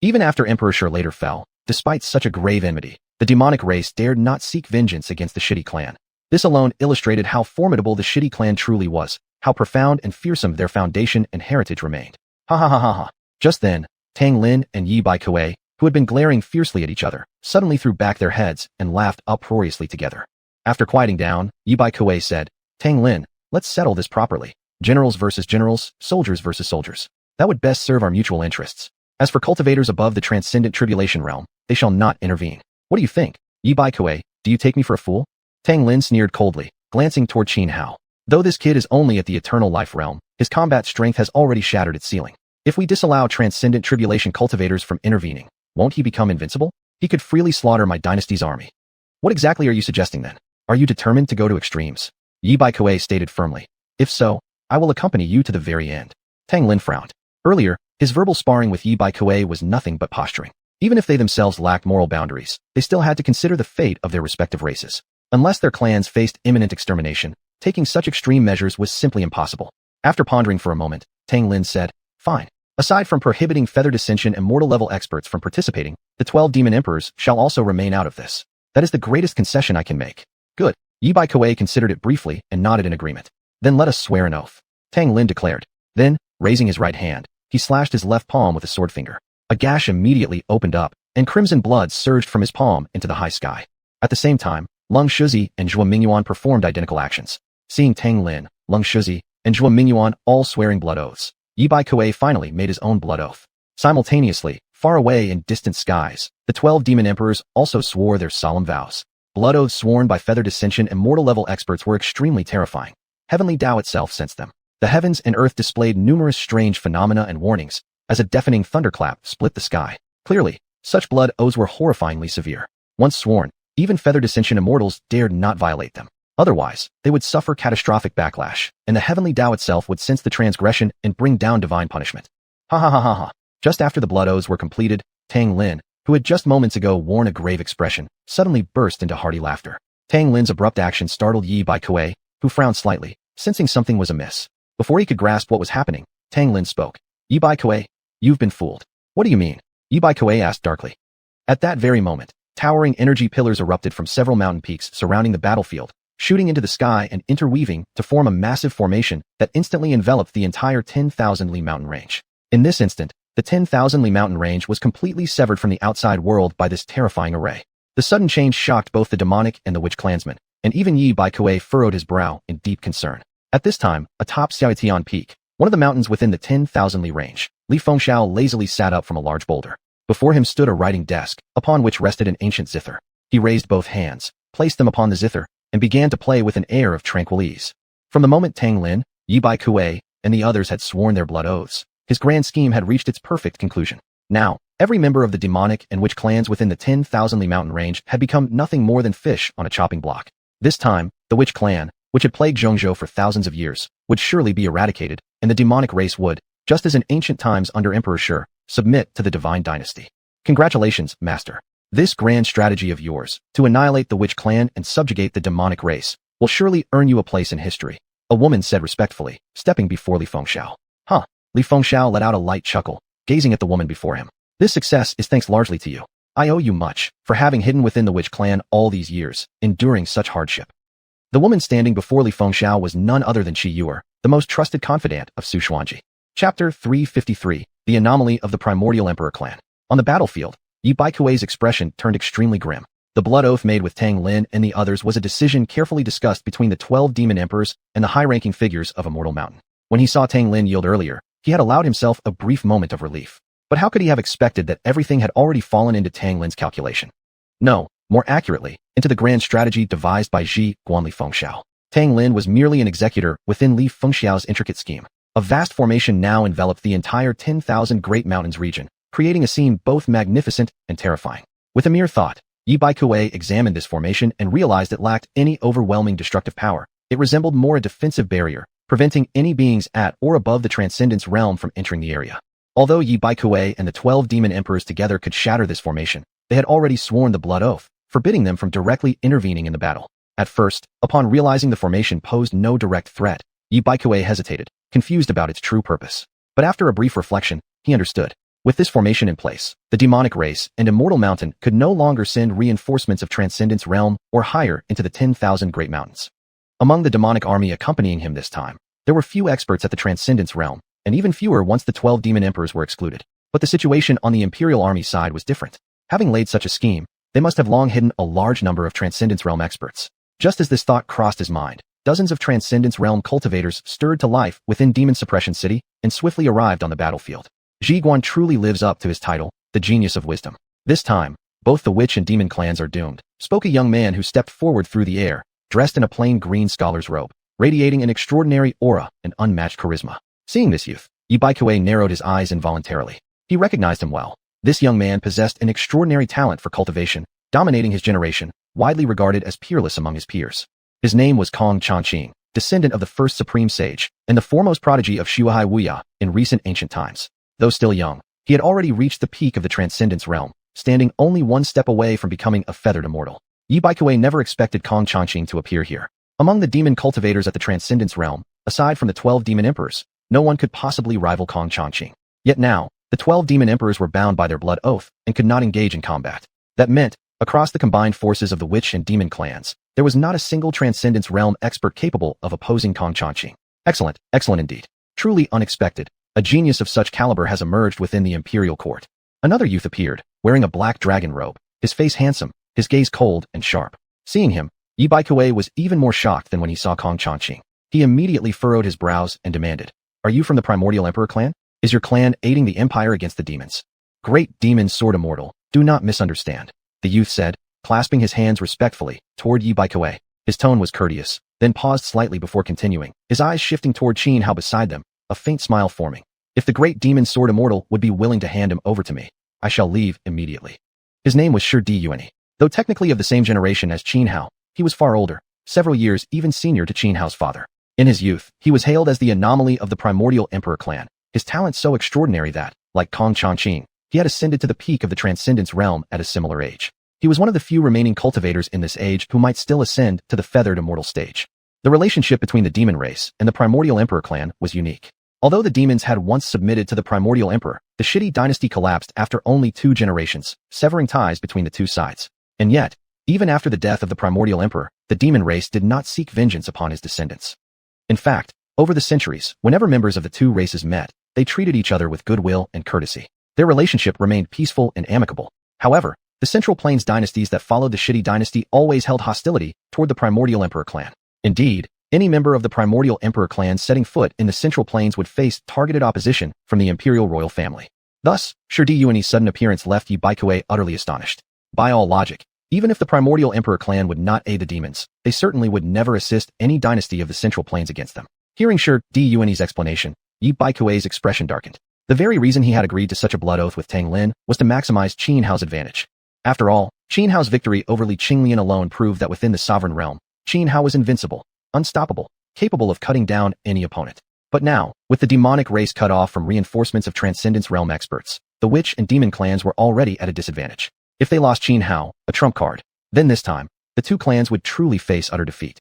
Even after Emperor Shi later fell, despite such a grave enmity, the demonic race dared not seek vengeance against the Shidi clan. This alone illustrated how formidable the Shidi clan truly was, how profound and fearsome their foundation and heritage remained. Ha ha ha ha ha. Just then, Tang Lin and Yi Baikue, who had been glaring fiercely at each other, suddenly threw back their heads and laughed uproariously together. After quieting down, Yi Baikue said, Tang Lin, let's settle this properly. Generals versus generals, soldiers versus soldiers. That would best serve our mutual interests. As for cultivators above the Transcendent Tribulation realm, they shall not intervene. What do you think? Yi Baikue, do you take me for a fool? Tang Lin sneered coldly, glancing toward Qin Hao. Though this kid is only at the Eternal Life realm, his combat strength has already shattered its ceiling. If we disallow Transcendent Tribulation cultivators from intervening, won't he become invincible? He could freely slaughter my dynasty's army. What exactly are you suggesting then? Are you determined to go to extremes? Yi Baikue stated firmly. If so, I will accompany you to the very end. Tang Lin frowned. Earlier, his verbal sparring with Yi Baikue was nothing but posturing. Even if they themselves lacked moral boundaries, they still had to consider the fate of their respective races. Unless their clans faced imminent extermination, taking such extreme measures was simply impossible. After pondering for a moment, Tang Lin said, Fine. Aside from prohibiting feathered ascension and mortal level experts from participating, the 12 demon emperors shall also remain out of this. That is the greatest concession I can make. Good. Yi Baikue considered it briefly and nodded in agreement. Then let us swear an oath. Tang Lin declared. Then, raising his right hand, he slashed his left palm with a sword finger. A gash immediately opened up, and crimson blood surged from his palm into the high sky. At the same time, Lung Shuzi and Zhuo Mingyuan performed identical actions. Seeing Tang Lin, Lung Shuzi, and Zhuo Mingyuan all swearing blood oaths, Yi Baikue finally made his own blood oath. Simultaneously, far away in distant skies, the 12 demon emperors also swore their solemn vows. Blood oaths sworn by feathered ascension and mortal level experts were extremely terrifying. Heavenly Tao itself sensed them. The heavens and earth displayed numerous strange phenomena and warnings, as a deafening thunderclap split the sky. Clearly, such blood oaths were horrifyingly severe. Once sworn, even feathered ascension immortals dared not violate them. Otherwise, they would suffer catastrophic backlash, and the heavenly Tao itself would sense the transgression and bring down divine punishment. Ha ha ha ha ha. Just after the blood oaths were completed, Tang Lin, who had just moments ago worn a grave expression, suddenly burst into hearty laughter. Tang Lin's abrupt action startled Yi Baikue, who frowned slightly, sensing something was amiss. Before he could grasp what was happening, Tang Lin spoke. Yi Baikue, you've been fooled. What do you mean? Yi Baikue asked darkly. At that very moment, towering energy pillars erupted from several mountain peaks surrounding the battlefield, shooting into the sky and interweaving to form a massive formation that instantly enveloped the entire 10,000 li mountain range. In this instant, the 10,000 li mountain range was completely severed from the outside world by this terrifying array. The sudden change shocked both the demonic and the witch clansmen, and even Yi Baikue furrowed his brow in deep concern. At this time, atop xiuxian peak, one of the mountains within the 10,000 li range, Li Fengxiao lazily sat up from a large boulder. Before him stood a writing desk, upon which rested an ancient zither. He raised both hands, placed them upon the zither, and began to play with an air of tranquil ease. From the moment Tang Lin, Yi Baikue, and the others had sworn their blood oaths, his grand scheme had reached its perfect conclusion. Now, every member of the demonic and witch clans within the 10,000 li mountain range had become nothing more than fish on a chopping block. This time, the witch clan, which had plagued Zhongzhou for thousands of years, would surely be eradicated, and the demonic race would, just as in ancient times under Emperor Shi, submit to the divine dynasty. Congratulations, Master. This grand strategy of yours, to annihilate the witch clan and subjugate the demonic race, will surely earn you a place in history. a woman said respectfully, stepping before Li Fengxiao. Huh. Li Fengxiao let out a light chuckle, gazing at the woman before him. This success is thanks largely to you. I owe you much for having hidden within the witch clan all these years, enduring such hardship. The woman standing before Li Fengxiao was none other than Qi Yuer, the most trusted confidant of Su Xuanji. Chapter 353, The Anomaly of the Primordial Emperor Clan. On the battlefield, Yi Baikui's expression turned extremely grim. The blood oath made with Tang Lin and the others was a decision carefully discussed between the 12 demon emperors and the high-ranking figures of Immortal Mountain. When he saw Tang Lin yield earlier, he had allowed himself a brief moment of relief. But how could he have expected that everything had already fallen into Tang Lin's calculation? No, more accurately, into the grand strategy devised by Xiuxian Li Fengxiao. Tang Lin was merely an executor within Li Fengxiao's intricate scheme. A vast formation now enveloped the entire 10,000 Great Mountains region, creating a scene both magnificent and terrifying. With a mere thought, Yi Baikui examined this formation and realized it lacked any overwhelming destructive power. It resembled more a defensive barrier, preventing any beings at or above the Transcendence realm from entering the area. Although Yi Baikui and the 12 demon emperors together could shatter this formation, they had already sworn the blood oath, forbidding them from directly intervening in the battle. At first, upon realizing the formation posed no direct threat, Yi Baikui hesitated, confused about its true purpose. But after a brief reflection, he understood. With this formation in place, the demonic race and Immortal Mountain could no longer send reinforcements of Transcendence realm or higher into the 10,000 Great Mountains. Among the demonic army accompanying him this time, there were few experts at the Transcendence realm, and even fewer once the 12 demon emperors were excluded. But the situation on the Imperial Army side was different. Having laid such a scheme, they must have long hidden a large number of Transcendence realm experts. Just as this thought crossed his mind, dozens of Transcendence realm cultivators stirred to life within Demon Suppression City and swiftly arrived on the battlefield. Xiuxian truly lives up to his title, the Genius of Wisdom. This time, both the witch and demon clans are doomed, spoke a young man who stepped forward through the air, dressed in a plain green scholar's robe, radiating an extraordinary aura and unmatched charisma. Seeing this youth, Yi Baikui narrowed his eyes involuntarily. He recognized him well. This young man possessed an extraordinary talent for cultivation, dominating his generation, widely regarded as peerless among his peers. His name was Kong Changqing, descendant of the first supreme sage, and the foremost prodigy of Xuanhuan in recent ancient times. Though still young, he had already reached the peak of the Transcendence realm, standing only one step away from becoming a feathered immortal. Yi Baikui never expected Kong Changqing to appear here. Among the demon cultivators at the Transcendence realm, aside from the 12 demon emperors, no one could possibly rival Kong Changqing. Yet now, the 12 demon emperors were bound by their blood oath and could not engage in combat. That meant, across the combined forces of the witch and demon clans, there was not a single Transcendence realm expert capable of opposing Kong Changqing. Excellent, excellent indeed. Truly unexpected. A genius of such caliber has emerged within the imperial court. Another youth appeared, wearing a black dragon robe, his face handsome, his gaze cold and sharp. Seeing him, Yi Baikui was even more shocked than when he saw Kong Changqing. He immediately furrowed his brows and demanded, "Are you from the Primordial Emperor clan? Is your clan aiding the empire against the demons?" "Great demon sword immortal, do not misunderstand," the youth said, clasping his hands respectfully toward Yi Baikui. His tone was courteous, then paused slightly before continuing, his eyes shifting toward Xuanhuan beside them, a faint smile forming. "If the great demon sword immortal would be willing to hand him over to me, I shall leave immediately." His name was Xiuxian. Though technically of the same generation as Xuanhuan, he was far older, several years even senior to Xuanhuan's father. In his youth, he was hailed as the anomaly of the Primordial Emperor clan, his talent so extraordinary that, like Kong Changqing, he had ascended to the peak of the Transcendence realm at a similar age. He was one of the few remaining cultivators in this age who might still ascend to the feathered immortal stage. The relationship between the demon race and the Primordial Emperor clan was unique. Although the demons had once submitted to the Primordial Emperor, the Shidi dynasty collapsed after only 2 generations, severing ties between the two sides. And yet, even after the death of the Primordial Emperor, the demon race did not seek vengeance upon his descendants. In fact, over the centuries, whenever members of the two races met, they treated each other with goodwill and courtesy. Their relationship remained peaceful and amicable. However, the Central Plains dynasties that followed the Shidi dynasty always held hostility toward the Primordial Emperor clan. Indeed, any member of the Primordial Emperor clan setting foot in the Central Plains would face targeted opposition from the imperial royal family. Thus, Xiuxian's sudden appearance left Yi Baikui utterly astonished. By all logic, even if the Primordial Emperor clan would not aid the demons, they certainly would never assist any dynasty of the Central Plains against them. Hearing Xiuxian's explanation, Yi Baikui's expression darkened. The very reason he had agreed to such a blood oath with Tang Lin was to maximize Xuanhuan's advantage. After all, Xuanhuan's victory over Li Qinglian alone proved that within the sovereign realm, Xuanhuan was invincible, unstoppable, capable of cutting down any opponent. But now, with the demonic race cut off from reinforcements of Transcendence realm experts, the witch and demon clans were already at a disadvantage. If they lost Xuanhuan, a trump card, then this time, the two clans would truly face utter defeat.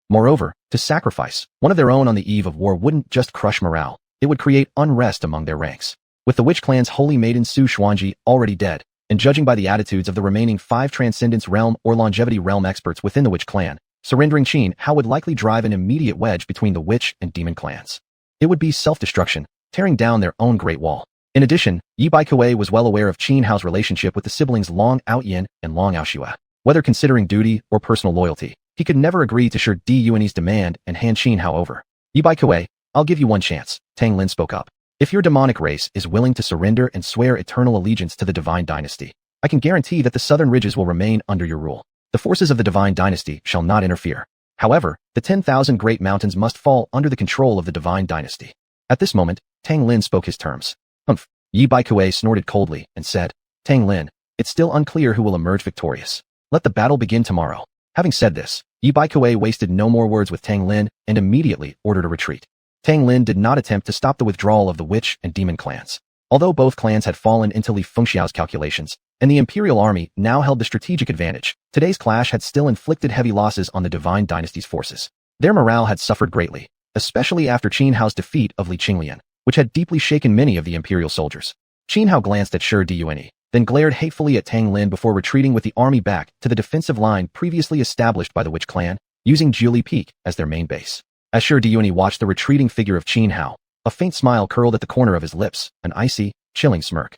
Moreover, to sacrifice one of their own on the eve of war wouldn't just crush morale, it would create unrest among their ranks. With the witch clan's holy maiden xiuxian already dead, and judging by the attitudes of the remaining 5 Transcendence Realm or Longevity Realm experts within the witch clan, surrendering Xianhao would likely drive an immediate wedge between the witch and demon clans. It would be self-destruction, tearing down their own Great Wall. In addition, Yi Baikuei was well aware of Xianhao's relationship with the siblings Long Xiuxian and Long Xiuxian. Whether considering duty or personal loyalty, he could never agree to share Di Yuanyi's demand and hand Xianhao over. Yi Baikuei, I'll give you one chance, Tang Lin spoke up. If your demonic race is willing to surrender and swear eternal allegiance to the Divine Dynasty, I can guarantee that the southern ridges will remain under your rule. The forces of the Divine Dynasty shall not interfere. However, the 10,000 great mountains must fall under the control of the Divine Dynasty. At this moment, Tang Lin spoke his terms. Humph. Yi Baikuei snorted coldly and said, Tang Lin, it's still unclear who will emerge victorious. Let the battle begin tomorrow. Having said this, Yi Baikuei wasted no more words with Tang Lin and immediately ordered a retreat. Tang Lin did not attempt to stop the withdrawal of the witch and demon clans. Although both clans had fallen into Li Fengxiao's calculations, and the Imperial Army now held the strategic advantage, today's clash had still inflicted heavy losses on the Divine Dynasty's forces. Their morale had suffered greatly, especially after Xianhao's defeat of Li Qinglian, which had deeply shaken many of the Imperial soldiers. Xianhao glanced at Shi Diyuanyi, then glared hatefully at Tang Lin before retreating with the army back to the defensive line previously established by the Witch Clan, using Jiuli Peak as their main base. As Shi Diyuanyi watched the retreating figure of Xianhao, a faint smile curled at the corner of his lips, an icy, chilling smirk.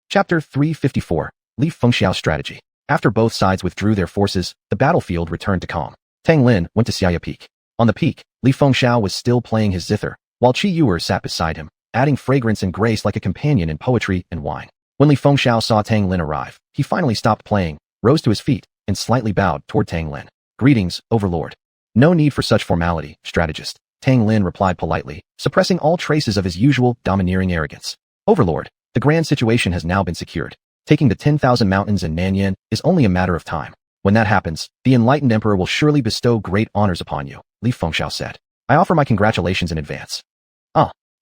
Chapter 354, Li Fengxiao's Strategy. After both sides withdrew their forces, the battlefield returned to calm. Tang Lin went to Xia Peak. On the peak, Li Fengxiao was still playing his zither, while Qi Yuer sat beside him, adding fragrance and grace like a companion in poetry and wine. When Li Fengxiao saw Tang Lin arrive, he finally stopped playing, rose to his feet, and slightly bowed toward Tang Lin. Greetings, Overlord. No need for such formality, strategist, Tang Lin replied politely, suppressing all traces of his usual domineering arrogance. Overlord, the grand situation has now been secured. Taking the 10,000 mountains in Nanyan is only a matter of time. When that happens, the enlightened emperor will surely bestow great honors upon you, Li Fengxiao said. I offer my congratulations in advance.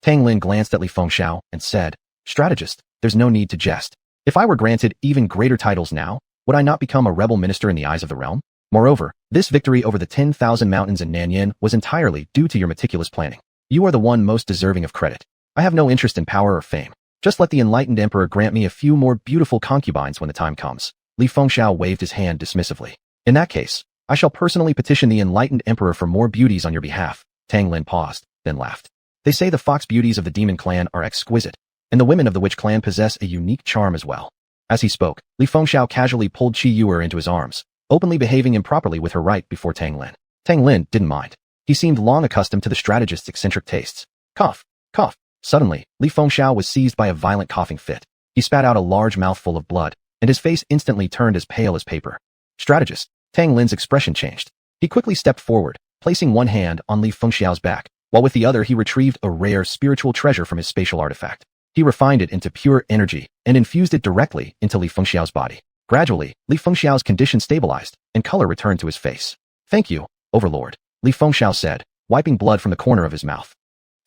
Tang Lin glanced at Li Fengxiao and said, Strategist, there's no need to jest. If I were granted even greater titles now, would I not become a rebel minister in the eyes of the realm? Moreover, this victory over the 10,000 mountains in Nanyan was entirely due to your meticulous planning. You are the one most deserving of credit. I have no interest in power or fame. Just let the enlightened emperor grant me a few more beautiful concubines when the time comes. Li Fengxiao waved his hand dismissively. In that case, I shall personally petition the enlightened emperor for more beauties on your behalf. Tang Lin paused, then laughed. They say the fox beauties of the demon clan are exquisite, and the women of the witch clan possess a unique charm as well. As he spoke, Li Fengxiao casually pulled Qi Yuer into his arms, openly behaving improperly with her right before Tang Lin. Tang Lin didn't mind. He seemed long accustomed to the strategist's eccentric tastes. Cough, cough. Suddenly, Li Fengxiao was seized by a violent coughing fit. He spat out a large mouthful of blood, and his face instantly turned as pale as paper. Strategist, Tang Lin's expression changed. He quickly stepped forward, placing one hand on Li Fengxiao's back, while with the other he retrieved a rare spiritual treasure from his spatial artifact. He refined it into pure energy and infused it directly into Li Fengxiao's body. Gradually, Li Fengxiao's condition stabilized, and color returned to his face. Thank you, Overlord, Li Fengxiao said, wiping blood from the corner of his mouth.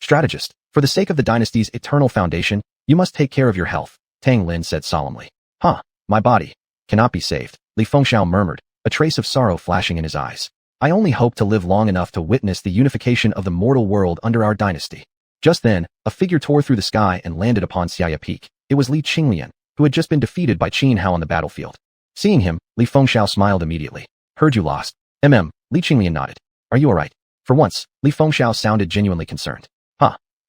Strategist, for the sake of the dynasty's eternal foundation, you must take care of your health, Tang Lin said solemnly. My body cannot be saved, Li Fengxiao murmured, a trace of sorrow flashing in his eyes. I only hope to live long enough to witness the unification of the mortal world under our dynasty. Just then, a figure tore through the sky and landed upon Xia Peak. It was Li Qinglian, who had just been defeated by Xianhao on the battlefield. Seeing him, Li Fengxiao smiled immediately. Heard you lost. Li Qinglian nodded. Are you alright? For once, Li Fengxiao sounded genuinely concerned.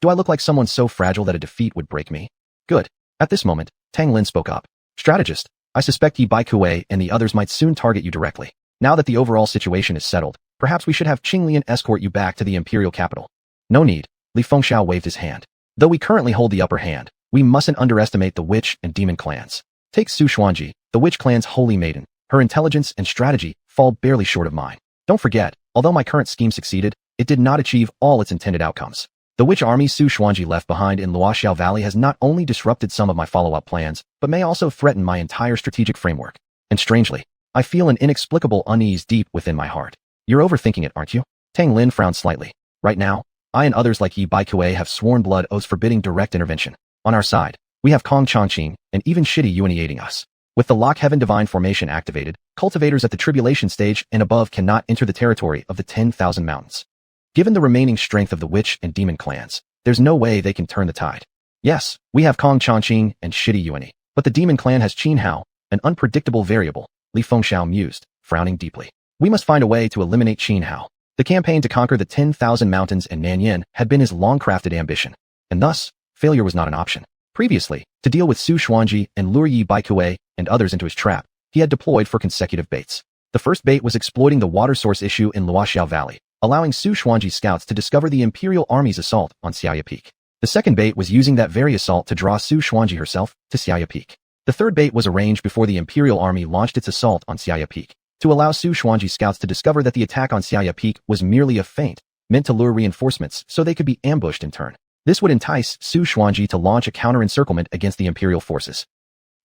Do I look like someone so fragile that a defeat would break me? Good. At this moment, Tang Lin spoke up. Strategist, I suspect Yi Baikuei and the others might soon target you directly. Now that the overall situation is settled, perhaps we should have Qinglian escort you back to the imperial capital. No need, Li Fengxiao waved his hand. Though we currently hold the upper hand, we mustn't underestimate the witch and demon clans. Take Xuanhuan, the witch clan's holy maiden. Her intelligence and strategy fall barely short of mine. Don't forget, although my current scheme succeeded, it did not achieve all its intended outcomes. The witch army Xuanhuan left behind in Luoxiao Valley has not only disrupted some of my follow-up plans, but may also threaten my entire strategic framework. And strangely, I feel an inexplicable unease deep within my heart. You're overthinking it, aren't you? Tang Lin frowned slightly. Right now, I and others like Yi Baikuei have sworn blood oaths forbidding direct intervention. On our side, we have Kong Changqing and even Shidi Yuanyi aiding us. With the Lock Heaven Divine Formation activated, cultivators at the Tribulation stage and above cannot enter the territory of the 10,000 mountains. Given the remaining strength of the Witch and Demon clans, there's no way they can turn the tide. Yes, we have Kong Changqing and Shidi Yuani, but the Demon clan has Qin Hao, an unpredictable variable, Li Fengxiao mused, frowning deeply. We must find a way to eliminate Qin Hao. The campaign to conquer the 10,000 mountains and Nanyan had been his long-crafted ambition, and thus, failure was not an option. Previously, to deal with Su Xuanji and lure Yi Baikuei and others into his trap, he had deployed for consecutive baits. The first bait was exploiting the water source issue in Luoxiao Valley, allowing Su Xuanji's scouts to discover the Imperial Army's assault on Xiaoya Peak. The second bait was using that very assault to draw Su Xuanji herself to Xiaoya Peak. The third bait was arranged before the Imperial Army launched its assault on Xiaoya Peak, to allow Su Xuanji's scouts to discover that the attack on Xiaoya Peak was merely a feint, meant to lure reinforcements so they could be ambushed in turn. This would entice Su Xuanji to launch a counter-encirclement against the Imperial forces.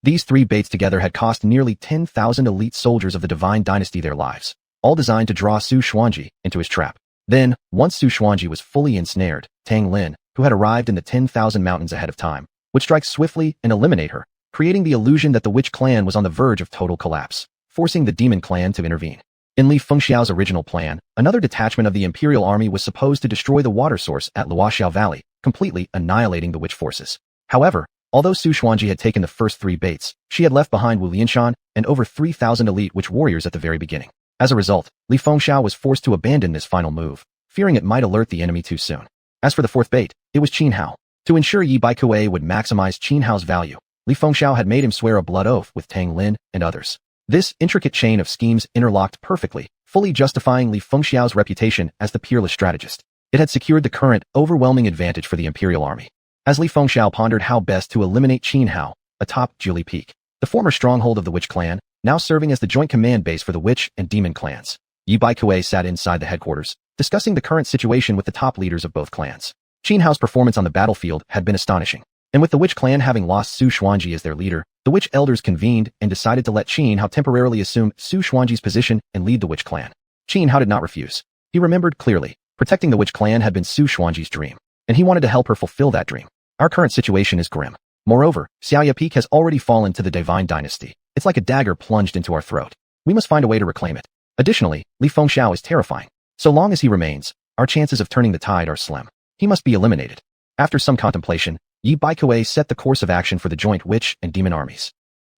These three baits together had cost nearly 10,000 elite soldiers of the Divine Dynasty their lives, all designed to draw Su Xuanji into his trap. Then, once Su Xuanji was fully ensnared, Tang Lin, who had arrived in the 10,000 mountains ahead of time, would strike swiftly and eliminate her, creating the illusion that the Witch clan was on the verge of total collapse, forcing the Demon clan to intervene. In Li Fengxiao's original plan, another detachment of the Imperial Army was supposed to destroy the water source at Luoxiao Valley, completely annihilating the Witch forces. However, although Su Xuanji had taken the first three baits, she had left behind Wu Lianshan and over 3,000 elite Witch warriors at the very beginning. As a result, Li Fengxiao was forced to abandon this final move, fearing it might alert the enemy too soon. As for the fourth bait, it was Qin Hao. To ensure Yi Baikuei would maximize Qin Hao's value, Li Fengxiao had made him swear a blood oath with Tang Lin and others. This intricate chain of schemes interlocked perfectly, fully justifying Li Fengxiao's reputation as the peerless strategist. It had secured the current, overwhelming advantage for the Imperial Army. As Li Fengxiao pondered how best to eliminate Qin Hao, atop Julie Peak, the former stronghold of the Witch clan, now serving as the joint command base for the Witch and Demon clans, Yi Baikuei sat inside the headquarters, discussing the current situation with the top leaders of both clans. Qin Hao's performance on the battlefield had been astonishing, and with the Witch clan having lost Su Xuanji as their leader, the Witch elders convened and decided to let Qin Hao temporarily assume Su Xuanji's position and lead the Witch clan. Qin Hao did not refuse. He remembered clearly, protecting the Witch clan had been Su Xuanji's dream, and he wanted to help her fulfill that dream. Our current situation is grim. Moreover, Xiaoya Peak has already fallen to the Divine Dynasty. It's like a dagger plunged into our throat. We must find a way to reclaim it. Additionally, Li Fengxiao is terrifying. So long as he remains, our chances of turning the tide are slim. He must be eliminated. After some contemplation, Yi Baikuei set the course of action for the joint Witch and Demon armies.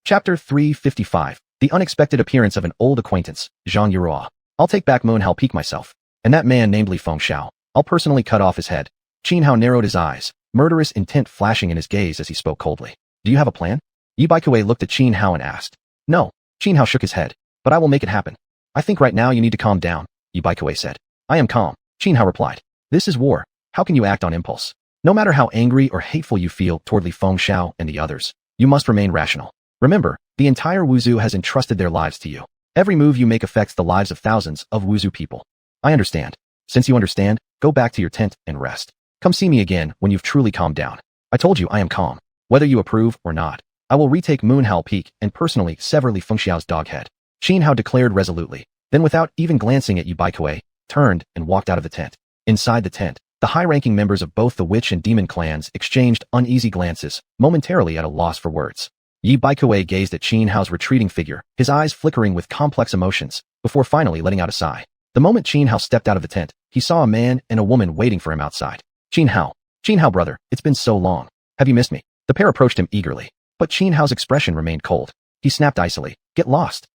Chapter 355. The unexpected appearance of an old acquaintance, Zhang Yurua. I'll take back Moon Hao Peak myself. And that man named Li Fengxiao, I'll personally cut off his head. Qin Hao narrowed his eyes, murderous intent flashing in his gaze as he spoke coldly. Do you have a plan? Yi Baikuei looked at Qin Hao and asked. No. Qin Hao shook his head. But I will make it happen. I think right now you need to calm down, Yi Baikuei said. I am calm, Qin Hao replied. This is war. How can you act on impulse? No matter how angry or hateful you feel toward Li Fengxiao and the others, you must remain rational. Remember, the entire Wuzhou has entrusted their lives to you. Every move you make affects the lives of thousands of Wuzhou people. I understand. Since you understand, go back to your tent and rest. Come see me again when you've truly calmed down. I told you I am calm. Whether you approve or not, I will retake Moon Hao Peak and personally sever Li Fengxiao's dog head. Qin Hao declared resolutely, then without even glancing at Yi Baikuei, turned and walked out of the tent. Inside the tent, the high-ranking members of both the Witch and Demon clans exchanged uneasy glances, momentarily at a loss for words. Yi Baikuei gazed at Qin Hao's retreating figure, his eyes flickering with complex emotions, before finally letting out a sigh. The moment Qin Hao stepped out of the tent, he saw a man and a woman waiting for him outside. Qin Hao brother, it's been so long. Have you missed me? The pair approached him eagerly, but Qin Hao's expression remained cold. He snapped icily, get lost.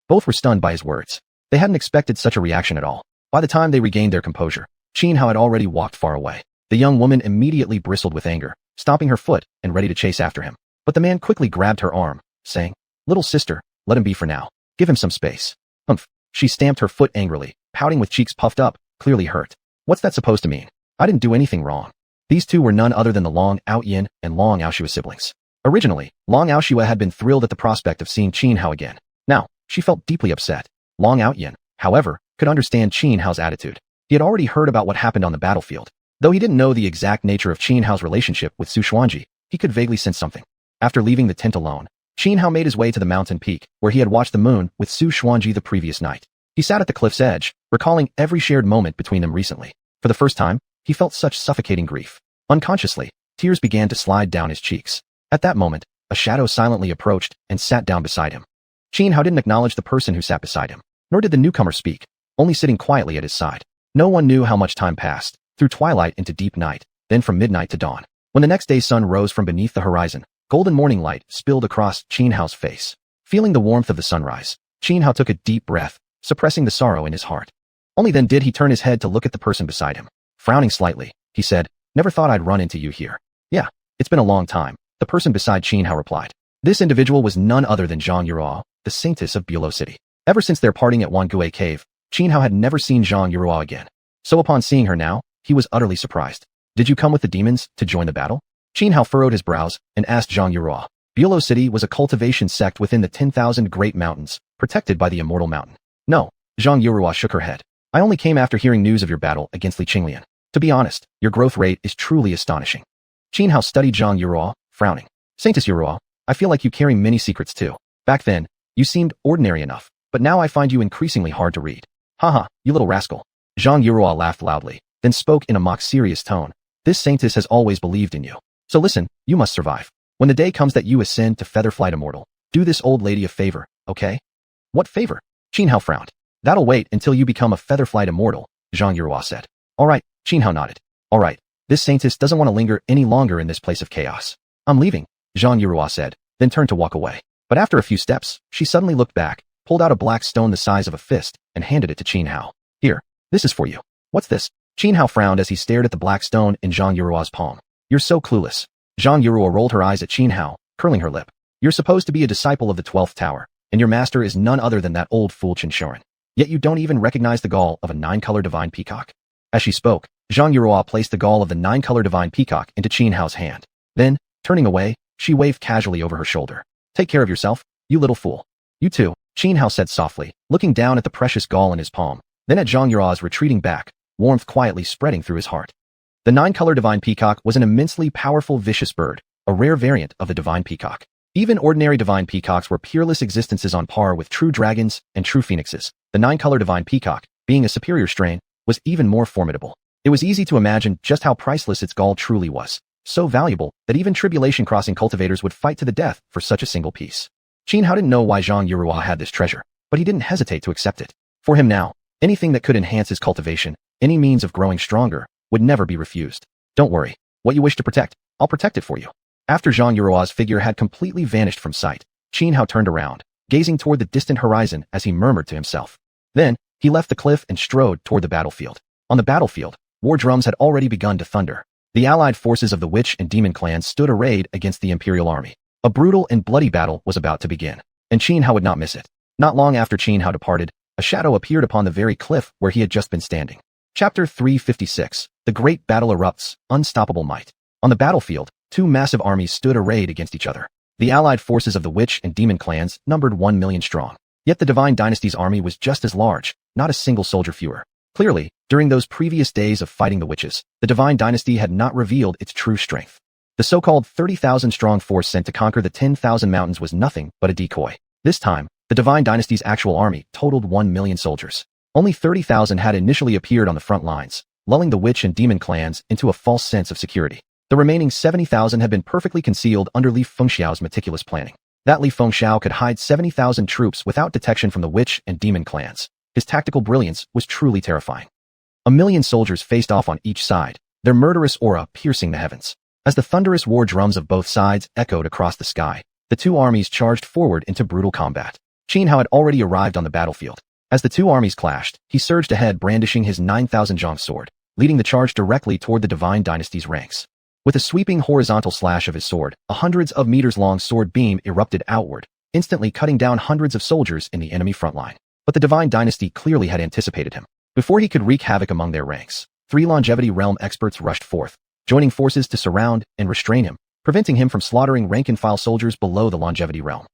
Both were stunned by his words. They hadn't expected such a reaction at all. By the time they regained their composure, Qin Hao had already walked far away. The young woman immediately bristled with anger, stomping her foot and ready to chase after him. But the man quickly grabbed her arm, saying, Little sister, let him be for now. Give him some space. Humph. She stamped her foot angrily, pouting with cheeks puffed up, clearly hurt. What's that supposed to mean? I didn't do anything wrong. These two were none other than the Long Aoyan and Long Aoshua siblings. Originally, Long Aoshua had been thrilled at the prospect of seeing Qin Hao again. Now, she felt deeply upset. Long Aoyan, however, could understand Qin Hao's attitude. He had already heard about what happened on the battlefield. Though he didn't know the exact nature of Qin Hao's relationship with Su Xuanji, he could vaguely sense something. After leaving the tent alone, Qin Hao made his way to the mountain peak, where he had watched the moon with Su Xuanji the previous night. He sat at the cliff's edge, recalling every shared moment between them recently. For the first time, he felt such suffocating grief. Unconsciously, tears began to slide down his cheeks. At that moment, a shadow silently approached and sat down beside him. Xianhao didn't acknowledge the person who sat beside him, nor did the newcomer speak, only sitting quietly at his side. No one knew how much time passed, through twilight into deep night, then from midnight to dawn. When the next day's sun rose from beneath the horizon, golden morning light spilled across Xianhao's face. Feeling the warmth of the sunrise, Xianhao took a deep breath, suppressing the sorrow in his heart. Only then did he turn his head to look at the person beside him. Frowning slightly, he said, "Never thought I'd run into you here." "Yeah, it's been a long time," the person beside Xianhao replied. This individual was none other than Zhang Yuruo, the saintess of Bulo City. Ever since their parting at Wangue Cave, Xianhao had never seen Zhang Yuruo again. So upon seeing her now, he was utterly surprised. "Did you come with the demons to join the battle?" Xianhao furrowed his brows and asked Zhang Yuruo. Bulo City was a cultivation sect within the 10,000 Great Mountains, protected by the Immortal Mountain. "No," Zhang Yuruo shook her head. "I only came after hearing news of your battle against Li Qinglian. To be honest, your growth rate is truly astonishing." Xianhao studied Zhang Yuruo, frowning. "Saintess Yuruo, I feel like you carry many secrets too. Back then, you seemed ordinary enough, but now I find you increasingly hard to read." "Haha, you little rascal." Zhang Yuruo laughed loudly, then spoke in a mock-serious tone. "This saintess has always believed in you. So listen, you must survive. When the day comes that you ascend to Featherflight Immortal, do this old lady a favor, okay?" "What favor?" Xianhao frowned. "That'll wait until you become a Featherflight Immortal," Zhang Yuruo said. "All right," Xianhao nodded. "All right, this saintess doesn't want to linger any longer in this place of chaos. I'm leaving," Zhang Yuruo said, then turned to walk away. But after a few steps, she suddenly looked back, pulled out a black stone the size of a fist, and handed it to Xianhao. "Here, this is for you." "What's this?" Xianhao frowned as he stared at the black stone in Zhang Yuruo's palm. "You're so clueless." Zhang Yuruo rolled her eyes at Xianhao, curling her lip. "You're supposed to be a disciple of the 12th Tower, and your master is none other than that old fool xiuxian. Yet you don't even recognize the gall of a 9-color divine peacock." As she spoke, Zhang Yuruo placed the gall of the 9-color divine peacock into Xianhao's hand. Then, turning away, she waved casually over her shoulder. "Take care of yourself, you little fool." "You too," Xianhao said softly, looking down at the precious gall in his palm, then at Zhang Yuruo's retreating back, warmth quietly spreading through his heart. The 9-color divine peacock was an immensely powerful vicious bird, a rare variant of the divine peacock. Even ordinary divine peacocks were peerless existences on par with true dragons and true phoenixes. The 9-color divine peacock, being a superior strain, was even more formidable. It was easy to imagine just how priceless its gall truly was, so valuable that even tribulation-crossing cultivators would fight to the death for such a single piece. Xianhao didn't know why Zhang Yuruo had this treasure, but he didn't hesitate to accept it. For him now, anything that could enhance his cultivation, any means of growing stronger, would never be refused. "Don't worry. What you wish to protect, I'll protect it for you." After Zhang Yuruo's figure had completely vanished from sight, Xianhao turned around, gazing toward the distant horizon as he murmured to himself. Then, he left the cliff and strode toward the battlefield. On the battlefield, war drums had already begun to thunder. The allied forces of the witch and demon clans stood arrayed against the imperial army. A brutal and bloody battle was about to begin, and Xianhao would not miss it. Not long after Xianhao departed, a shadow appeared upon the very cliff where he had just been standing. Chapter 356. The Great Battle Erupts, Unstoppable Might. On the battlefield, two massive armies stood arrayed against each other. The allied forces of the witch and demon clans numbered 1 million strong. Yet the Divine Dynasty's army was just as large, not a single soldier fewer. Clearly, during those previous days of fighting the witches, the Divine Dynasty had not revealed its true strength. The so-called 30,000 strong force sent to conquer the 10,000 mountains was nothing but a decoy. This time, the Divine Dynasty's actual army totaled 1 million soldiers. Only 30,000 had initially appeared on the front lines, lulling the witch and demon clans into a false sense of security. The remaining 70,000 had been perfectly concealed under Li Fengxiao's meticulous planning. That Li Fengxiao could hide 70,000 troops without detection from the witch and demon clans. His tactical brilliance was truly terrifying. 1 million soldiers faced off on each side, their murderous aura piercing the heavens. As the thunderous war drums of both sides echoed across the sky, the two armies charged forward into brutal combat. Xianhao had already arrived on the battlefield. As the two armies clashed, he surged ahead brandishing his 9,000 zhang sword, leading the charge directly toward the Divine Dynasty's ranks. With a sweeping horizontal slash of his sword, a hundreds of meters long sword beam erupted outward, instantly cutting down hundreds of soldiers in the enemy front line. But the Divine Dynasty clearly had anticipated him. Before he could wreak havoc among their ranks, 3 longevity realm experts rushed forth, joining forces to surround and restrain him, preventing him from slaughtering rank-and-file soldiers below the longevity realm.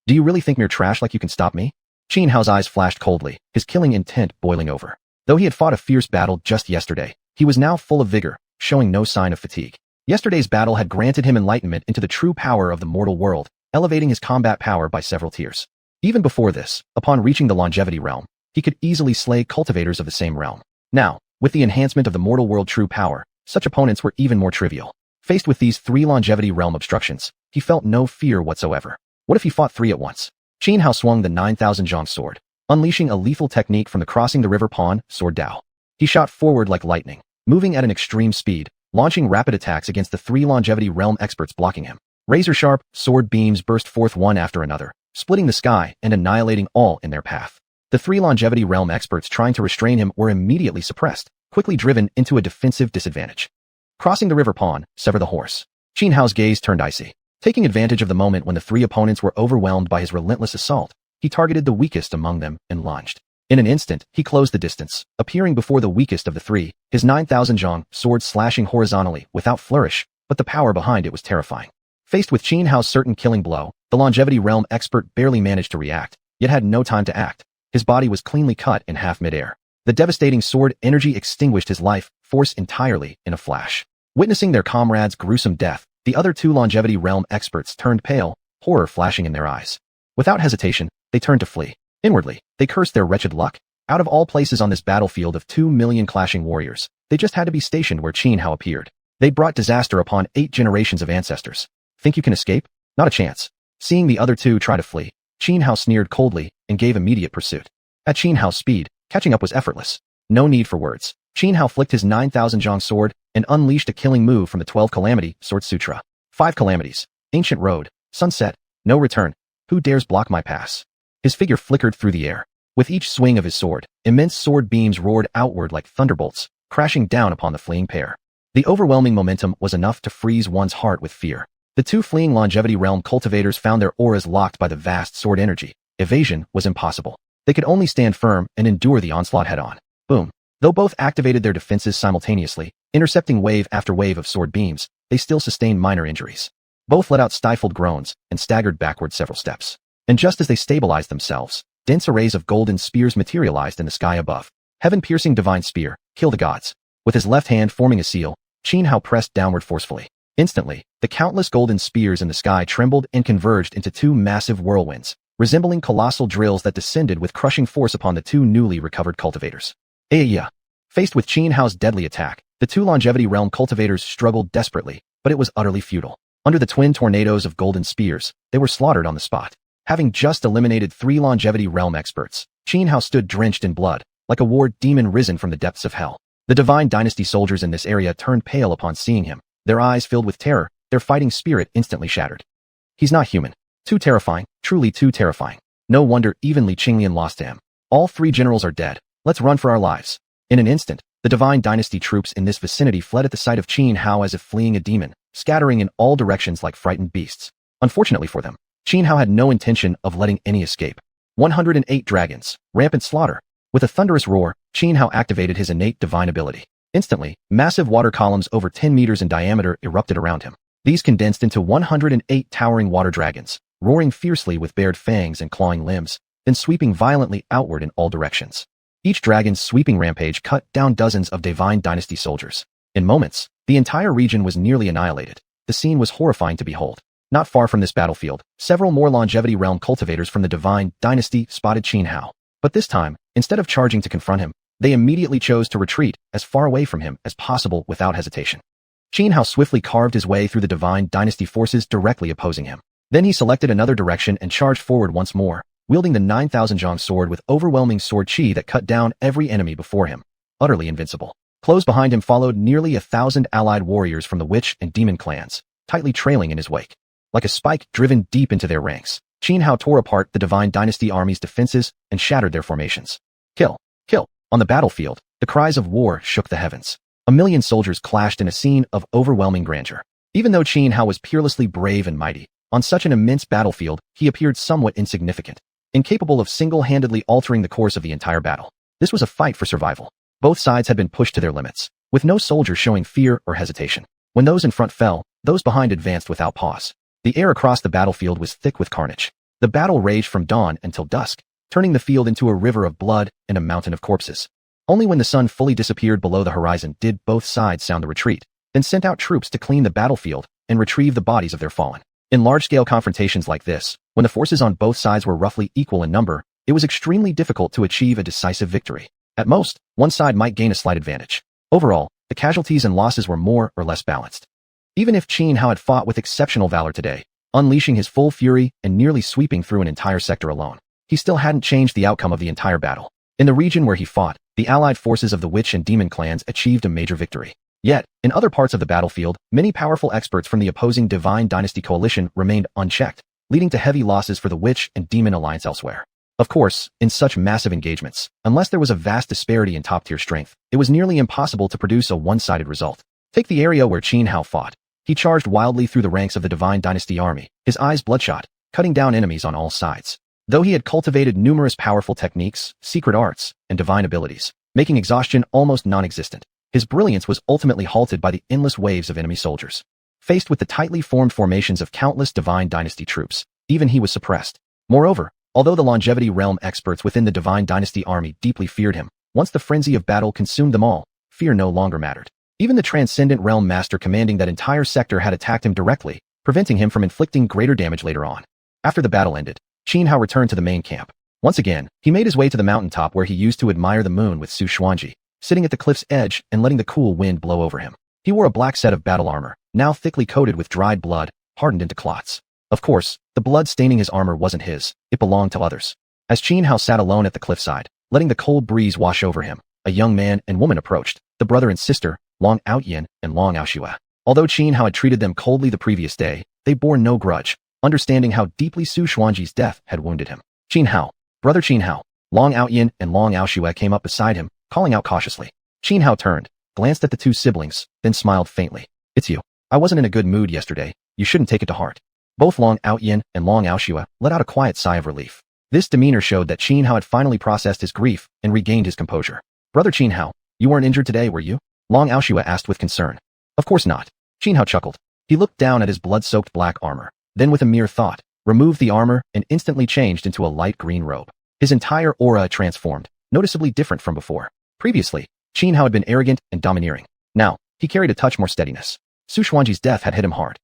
"Do you really think mere trash like you can stop me?" Xianhao's eyes flashed coldly, his killing intent boiling over. Though he had fought a fierce battle just yesterday, he was now full of vigor, showing no sign of fatigue. Yesterday's battle had granted him enlightenment into the true power of the mortal world, elevating his combat power by several tiers. Even before this, upon reaching the longevity realm, he could easily slay cultivators of the same realm. Now, with the enhancement of the mortal world true power, such opponents were even more trivial. Faced with these 3 longevity realm obstructions, he felt no fear whatsoever. What if he fought three at once? Xianhao swung the 9,000 zhang sword, unleashing a lethal technique from the crossing the river pawn, sword Dao. He shot forward like lightning, moving at an extreme speed, launching rapid attacks against the three longevity realm experts blocking him. Razor-sharp, sword beams burst forth one after another, splitting the sky and annihilating all in their path. The three longevity realm experts trying to restrain him were immediately suppressed, quickly driven into a defensive disadvantage. Crossing the river pawn, sever the horse. Xianhao's gaze turned icy. Taking advantage of the moment when the three opponents were overwhelmed by his relentless assault, he targeted the weakest among them and lunged. In an instant, he closed the distance, appearing before the weakest of the three, his 9,000 zhang sword slashing horizontally without flourish, but the power behind it was terrifying. Faced with Xianhao's certain killing blow, the longevity realm expert barely managed to react, yet had no time to act. His body was cleanly cut in half midair. The devastating sword energy extinguished his life force entirely in a flash. Witnessing their comrade's gruesome death, the other two longevity realm experts turned pale, horror flashing in their eyes. Without hesitation, they turned to flee. Inwardly, they cursed their wretched luck. Out of all places on this battlefield of 2 million clashing warriors, they just had to be stationed where Xianhao appeared. They brought disaster upon 8 generations of ancestors. Think you can escape? Not a chance. Seeing the other two try to flee, Xianhao sneered coldly and gave immediate pursuit. At Xianhao's speed, catching up was effortless. No need for words. Xianhao flicked his 9,000 zhang sword and unleashed a killing move from the 12 calamity sword sutra. 5 calamities. Ancient road. Sunset. No return. Who dares block my pass? His figure flickered through the air. With each swing of his sword, immense sword beams roared outward like thunderbolts, crashing down upon the fleeing pair. The overwhelming momentum was enough to freeze one's heart with fear. The two fleeing longevity realm cultivators found their auras locked by the vast sword energy. Evasion was impossible. They could only stand firm and endure the onslaught head-on. Boom. Though both activated their defenses simultaneously, intercepting wave after wave of sword beams, they still sustained minor injuries. Both let out stifled groans and staggered backward several steps. And just as they stabilized themselves, dense arrays of golden spears materialized in the sky above. Heaven-piercing divine spear, kill the gods. With his left hand forming a seal, Xianhao pressed downward forcefully. Instantly, the countless golden spears in the sky trembled and converged into 2 massive whirlwinds, resembling colossal drills that descended with crushing force upon the 2 newly recovered cultivators. Xianxia. Faced with Xianhao's deadly attack, the 2 longevity realm cultivators struggled desperately, but it was utterly futile. Under the twin tornadoes of golden spears, they were slaughtered on the spot. Having just eliminated 3 longevity realm experts, Xianhao stood drenched in blood, like a war demon risen from the depths of hell. The divine dynasty soldiers in this area turned pale upon seeing him, their eyes filled with terror, their fighting spirit instantly shattered. He's not human. Too terrifying, truly too terrifying. No wonder even Li Qinglian lost to him. All 3 generals are dead. Let's run for our lives. In an instant, the divine dynasty troops in this vicinity fled at the sight of Xianhao as if fleeing a demon, scattering in all directions like frightened beasts. Unfortunately for them, Xianhao had no intention of letting any escape. 108 dragons, rampant slaughter. With a thunderous roar, Xianhao activated his innate divine ability. Instantly, massive water columns over 10 meters in diameter erupted around him. These condensed into 108 towering water dragons, roaring fiercely with bared fangs and clawing limbs, then sweeping violently outward in all directions. Each dragon's sweeping rampage cut down dozens of divine dynasty soldiers. In moments, the entire region was nearly annihilated. The scene was horrifying to behold. Not far from this battlefield, several more longevity realm cultivators from the divine dynasty spotted Xianhao. But this time, instead of charging to confront him, they immediately chose to retreat as far away from him as possible without hesitation. Xianhao swiftly carved his way through the divine dynasty forces directly opposing him. Then he selected another direction and charged forward once more, wielding the 9,000 zhang sword with overwhelming sword chi that cut down every enemy before him. Utterly invincible. Close behind him followed nearly 1,000 allied warriors from the witch and demon clans, tightly trailing in his wake. Like a spike driven deep into their ranks, Xianhao tore apart the divine dynasty army's defenses and shattered their formations. Kill! Kill! On the battlefield, the cries of war shook the heavens. 1,000,000 soldiers clashed in a scene of overwhelming grandeur. Even though Xianhao was peerlessly brave and mighty, on such an immense battlefield, he appeared somewhat insignificant, incapable of single-handedly altering the course of the entire battle. This was a fight for survival. Both sides had been pushed to their limits, with no soldier showing fear or hesitation. When those in front fell, those behind advanced without pause. The air across the battlefield was thick with carnage. The battle raged from dawn until dusk, turning the field into a river of blood and a mountain of corpses. Only when the sun fully disappeared below the horizon did both sides sound the retreat, then sent out troops to clean the battlefield and retrieve the bodies of their fallen. In large-scale confrontations like this, when the forces on both sides were roughly equal in number, it was extremely difficult to achieve a decisive victory. At most, one side might gain a slight advantage. Overall, the casualties and losses were more or less balanced. Even if Xianhao had fought with exceptional valor today, unleashing his full fury and nearly sweeping through an entire sector alone. He still hadn't changed the outcome of the entire battle. In the region where he fought, the allied forces of the witch and demon clans achieved a major victory. Yet, in other parts of the battlefield, many powerful experts from the opposing Divine Dynasty coalition remained unchecked, leading to heavy losses for the witch and demon alliance elsewhere. Of course, in such massive engagements, unless there was a vast disparity in top-tier strength, it was nearly impossible to produce a one-sided result. Take the area where Xianhao fought. He charged wildly through the ranks of the Divine Dynasty army, his eyes bloodshot, cutting down enemies on all sides. Though he had cultivated numerous powerful techniques, secret arts, and divine abilities, making exhaustion almost non-existent, his brilliance was ultimately halted by the endless waves of enemy soldiers. Faced with the tightly formed formations of countless Divine Dynasty troops, even he was suppressed. Moreover, although the longevity realm experts within the Divine Dynasty army deeply feared him, once the frenzy of battle consumed them all, fear no longer mattered. Even the Transcendent Realm Master commanding that entire sector had attacked him directly, preventing him from inflicting greater damage later on. After the battle ended, Xianhao returned to the main camp. Once again, he made his way to the mountaintop where he used to admire the moon with xiuxian, sitting at the cliff's edge and letting the cool wind blow over him. He wore a black set of battle armor, now thickly coated with dried blood, hardened into clots. Of course, the blood staining his armor wasn't his, it belonged to others. As Xianhao sat alone at the cliffside, letting the cold breeze wash over him, a young man and woman approached, the brother and sister, Long Xiuxian and Long Xiuxian. Although Xianhao had treated them coldly the previous day, they bore no grudge, understanding how deeply xuanhuan's death had wounded him. Xianhao, brother Xianhao, Long Xiuxian and Long Xiuxian came up beside him, calling out cautiously. Xianhao turned, glanced at the two siblings, then smiled faintly. It's you. I wasn't in a good mood yesterday, you shouldn't take it to heart. Both Long Xiuxian and Long Xiuxian let out a quiet sigh of relief. This demeanor showed that Xianhao had finally processed his grief and regained his composure. Brother Xianhao, you weren't injured today, were you? Long Xiuxian asked with concern. Of course not. Xianhao chuckled. He looked down at his blood-soaked black armor, then with a mere thought, removed the armor and instantly changed into a light green robe. His entire aura transformed, noticeably different from before. Previously, Xianhao had been arrogant and domineering. Now, he carried a touch more steadiness. xuanhuan's death had hit him hard.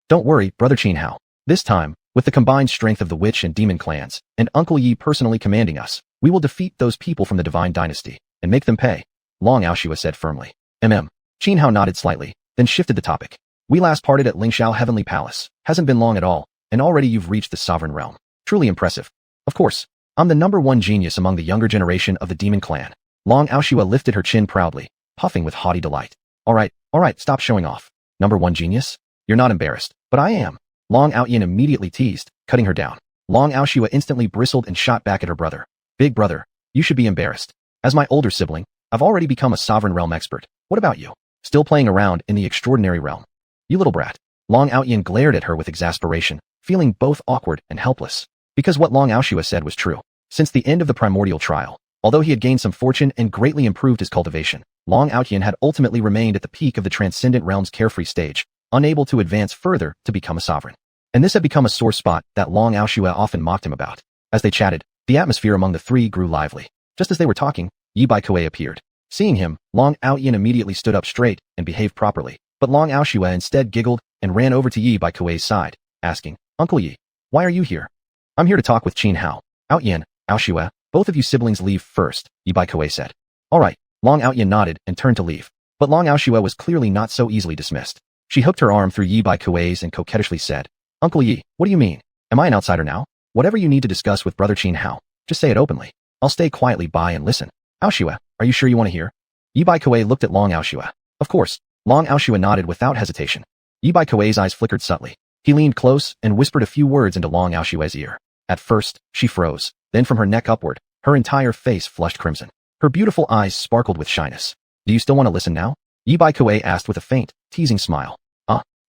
Don't worry, brother Xianhao. This time, with the combined strength of the witch and demon clans, and Uncle Yi personally commanding us, we will defeat those people from the Divine Dynasty, and make them pay, Long Xiuxian said firmly. Xianhao nodded slightly, then shifted the topic. We last parted at Lingxiao Heavenly Palace. Hasn't been long at all, and already you've reached the Sovereign Realm. Truly impressive. Of course, I'm the #1 genius among the younger generation of the Demon Clan. Long Xiuxian lifted her chin proudly, puffing with haughty delight. All right, stop showing off. #1 genius? You're not embarrassed, but I am. Long Xiuxian immediately teased, cutting her down. Long Xiuxian instantly bristled and shot back at her brother. Big brother, you should be embarrassed. As my older sibling, I've already become a Sovereign Realm expert. What about you? Still playing around in the Extraordinary Realm? You little brat. Long Xiuxian glared at her with exasperation, feeling both awkward and helpless. Because what Long Xiuxian said was true. Since the end of the primordial trial, although he had gained some fortune and greatly improved his cultivation, Long Xiuxian had ultimately remained at the peak of the Transcendent Realm's carefree stage, unable to advance further to become a sovereign. And this had become a sore spot that Long Xiuxian often mocked him about. As they chatted, the atmosphere among the three grew lively. Just as they were talking, Yi Baikuei appeared. Seeing him, Long Xiuxian immediately stood up straight and behaved properly, but Long Xiuxian instead giggled and ran over to Yi Baikuei's side, asking, Uncle Yi, why are you here? I'm here to talk with Xianhao. Xiuxian, Xiuxian, both of you siblings leave first, Yi Baikuei said. All right, Long Xiuxian nodded and turned to leave. But Long Xiuxian was clearly not so easily dismissed. She hooked her arm through Yi Baikuei's and coquettishly said, Uncle Yi, what do you mean? Am I an outsider now? Whatever you need to discuss with brother Xianhao, just say it openly. I'll stay quietly by and listen. Xiuxian, are you sure you want to hear? Yi Baikuei looked at Long Xiuxian. Of course. Long Xiuxian nodded without hesitation. Yi Baikuei's eyes flickered subtly. He leaned close and whispered a few words into Long Xiuxian's ear. At first, she froze. Then from her neck upward, her entire face flushed crimson. Her beautiful eyes sparkled with shyness. Do you still want to listen now? Yi Baikuei asked with a faint, teasing smile.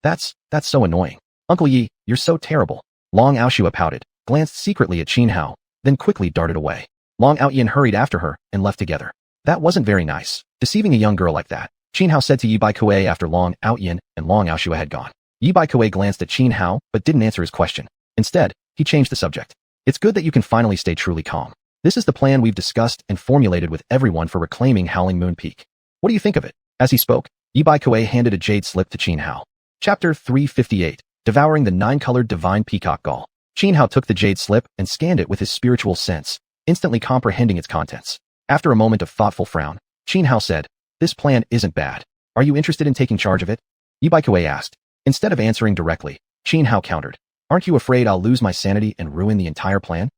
That's so annoying. Uncle Yi, you're so terrible. Long Xiuxian pouted, glanced secretly at Xianhao, then quickly darted away. Long Xiuxian hurried after her and left together. That wasn't very nice, deceiving a young girl like that, Xianhao said to Yi Baikuei after Long Xiuxian and Long Xiuxian had gone. Yi Baikuei glanced at Xianhao but didn't answer his question. Instead, he changed the subject. It's good that you can finally stay truly calm. This is the plan we've discussed and formulated with everyone for reclaiming Howling Moon Peak. What do you think of it? As he spoke, Yi Baikuei handed a jade slip to Xianhao. Chapter 358, Devouring the Nine-Colored Divine Peacock Gall. Xianhao took the jade slip and scanned it with his spiritual sense, instantly comprehending its contents. After a moment of thoughtful frown, Xianhao said, This plan isn't bad. Are you interested in taking charge of it? Yi Baikuei asked. Instead of answering directly, Xianhao countered. Aren't you afraid I'll lose my sanity and ruin the entire plan?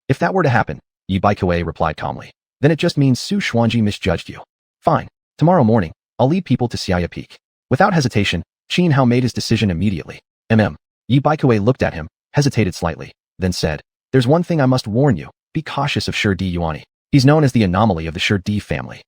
If that were to happen, Yi Baikuei replied calmly, then it just means Su Xuanji misjudged you. Fine. Tomorrow morning, I'll lead people to Xiaya Peak. Without hesitation, Xuanhao made his decision immediately. Yi Baikuei looked at him, hesitated slightly, then said, there's one thing I must warn you. Be cautious of Shi Yuani. He's known as the anomaly of the Shi family.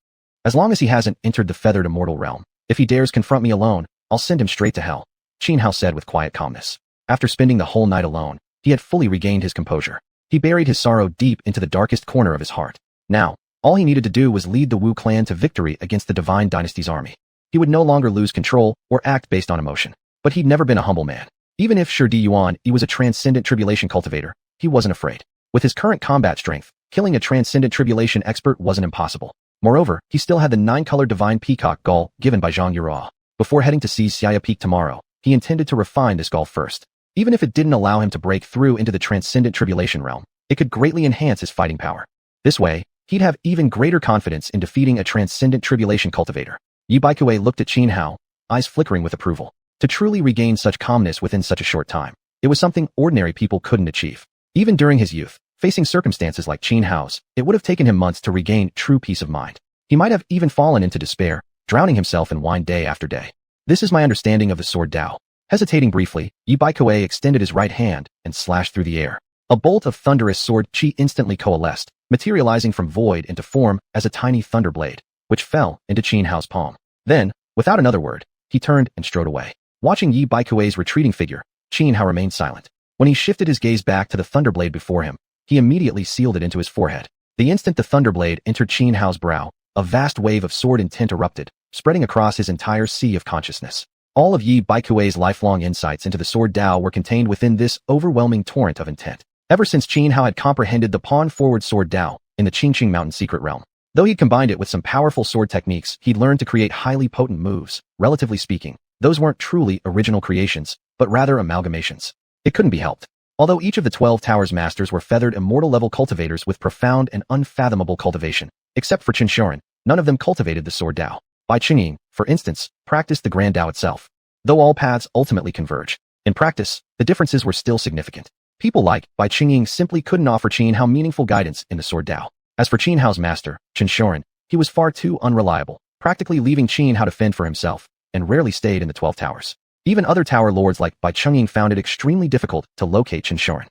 As long as he hasn't entered the feathered immortal realm, if he dares confront me alone, I'll send him straight to hell, Xuanhao said with quiet calmness. After spending the whole night alone, he had fully regained his composure. He buried his sorrow deep into the darkest corner of his heart. Now, all he needed to do was lead the Wu clan to victory against the Divine Dynasty's army. He would no longer lose control or act based on emotion. But he'd never been a humble man. Even if Shi Yuan was a transcendent tribulation cultivator, he wasn't afraid. With his current combat strength, killing a transcendent tribulation expert wasn't impossible. Moreover, he still had the 9-colored divine peacock gall given by Zhang Yura. Before heading to seize Xiaya Peak tomorrow, he intended to refine this gall first. Even if it didn't allow him to break through into the transcendent tribulation realm, it could greatly enhance his fighting power. This way, he'd have even greater confidence in defeating a transcendent tribulation cultivator. Yi Baikuei looked at Xuanhao, eyes flickering with approval. To truly regain such calmness within such a short time, it was something ordinary people couldn't achieve. Even during his youth, facing circumstances like Xuanhao's, it would have taken him months to regain true peace of mind. He might have even fallen into despair, drowning himself in wine day after day. This is my understanding of the sword Dao. Hesitating briefly, Yi Baikuei extended his right hand and slashed through the air. A bolt of thunderous sword chi instantly coalesced, materializing from void into form as a tiny thunder blade, which fell into Xuanhao's palm. Then, without another word, he turned and strode away. Watching Yi Baikuei's retreating figure, Xuanhao remained silent. When he shifted his gaze back to the thunderblade before him, he immediately sealed it into his forehead. The instant the thunderblade entered Xuanhao's brow, a vast wave of sword intent erupted, spreading across his entire sea of consciousness. All of Yi Baikuei's lifelong insights into the sword Dao were contained within this overwhelming torrent of intent. Ever since Xuanhao had comprehended the pawn-forward sword Dao in the Qingqing Mountain secret realm, though he'd combined it with some powerful sword techniques, he'd learned to create highly potent moves. Relatively speaking, those weren't truly original creations, but rather amalgamations. It couldn't be helped. Although each of the 12 Towers masters were feathered immortal-level cultivators with profound and unfathomable cultivation, except for Xiuxian, none of them cultivated the sword Dao. Bai Qingying, for instance, practiced the Grand Dao itself. Though all paths ultimately converge, in practice, the differences were still significant. People like Bai Qingying simply couldn't offer Xuanhao meaningful guidance in the sword Dao. As for Xuanhao's master, Xiuxian, he was far too unreliable, practically leaving Xuanhao to fend for himself, and rarely stayed in the 12 towers. Even other tower lords like Bai Qingying found it extremely difficult to locate Xiuxian.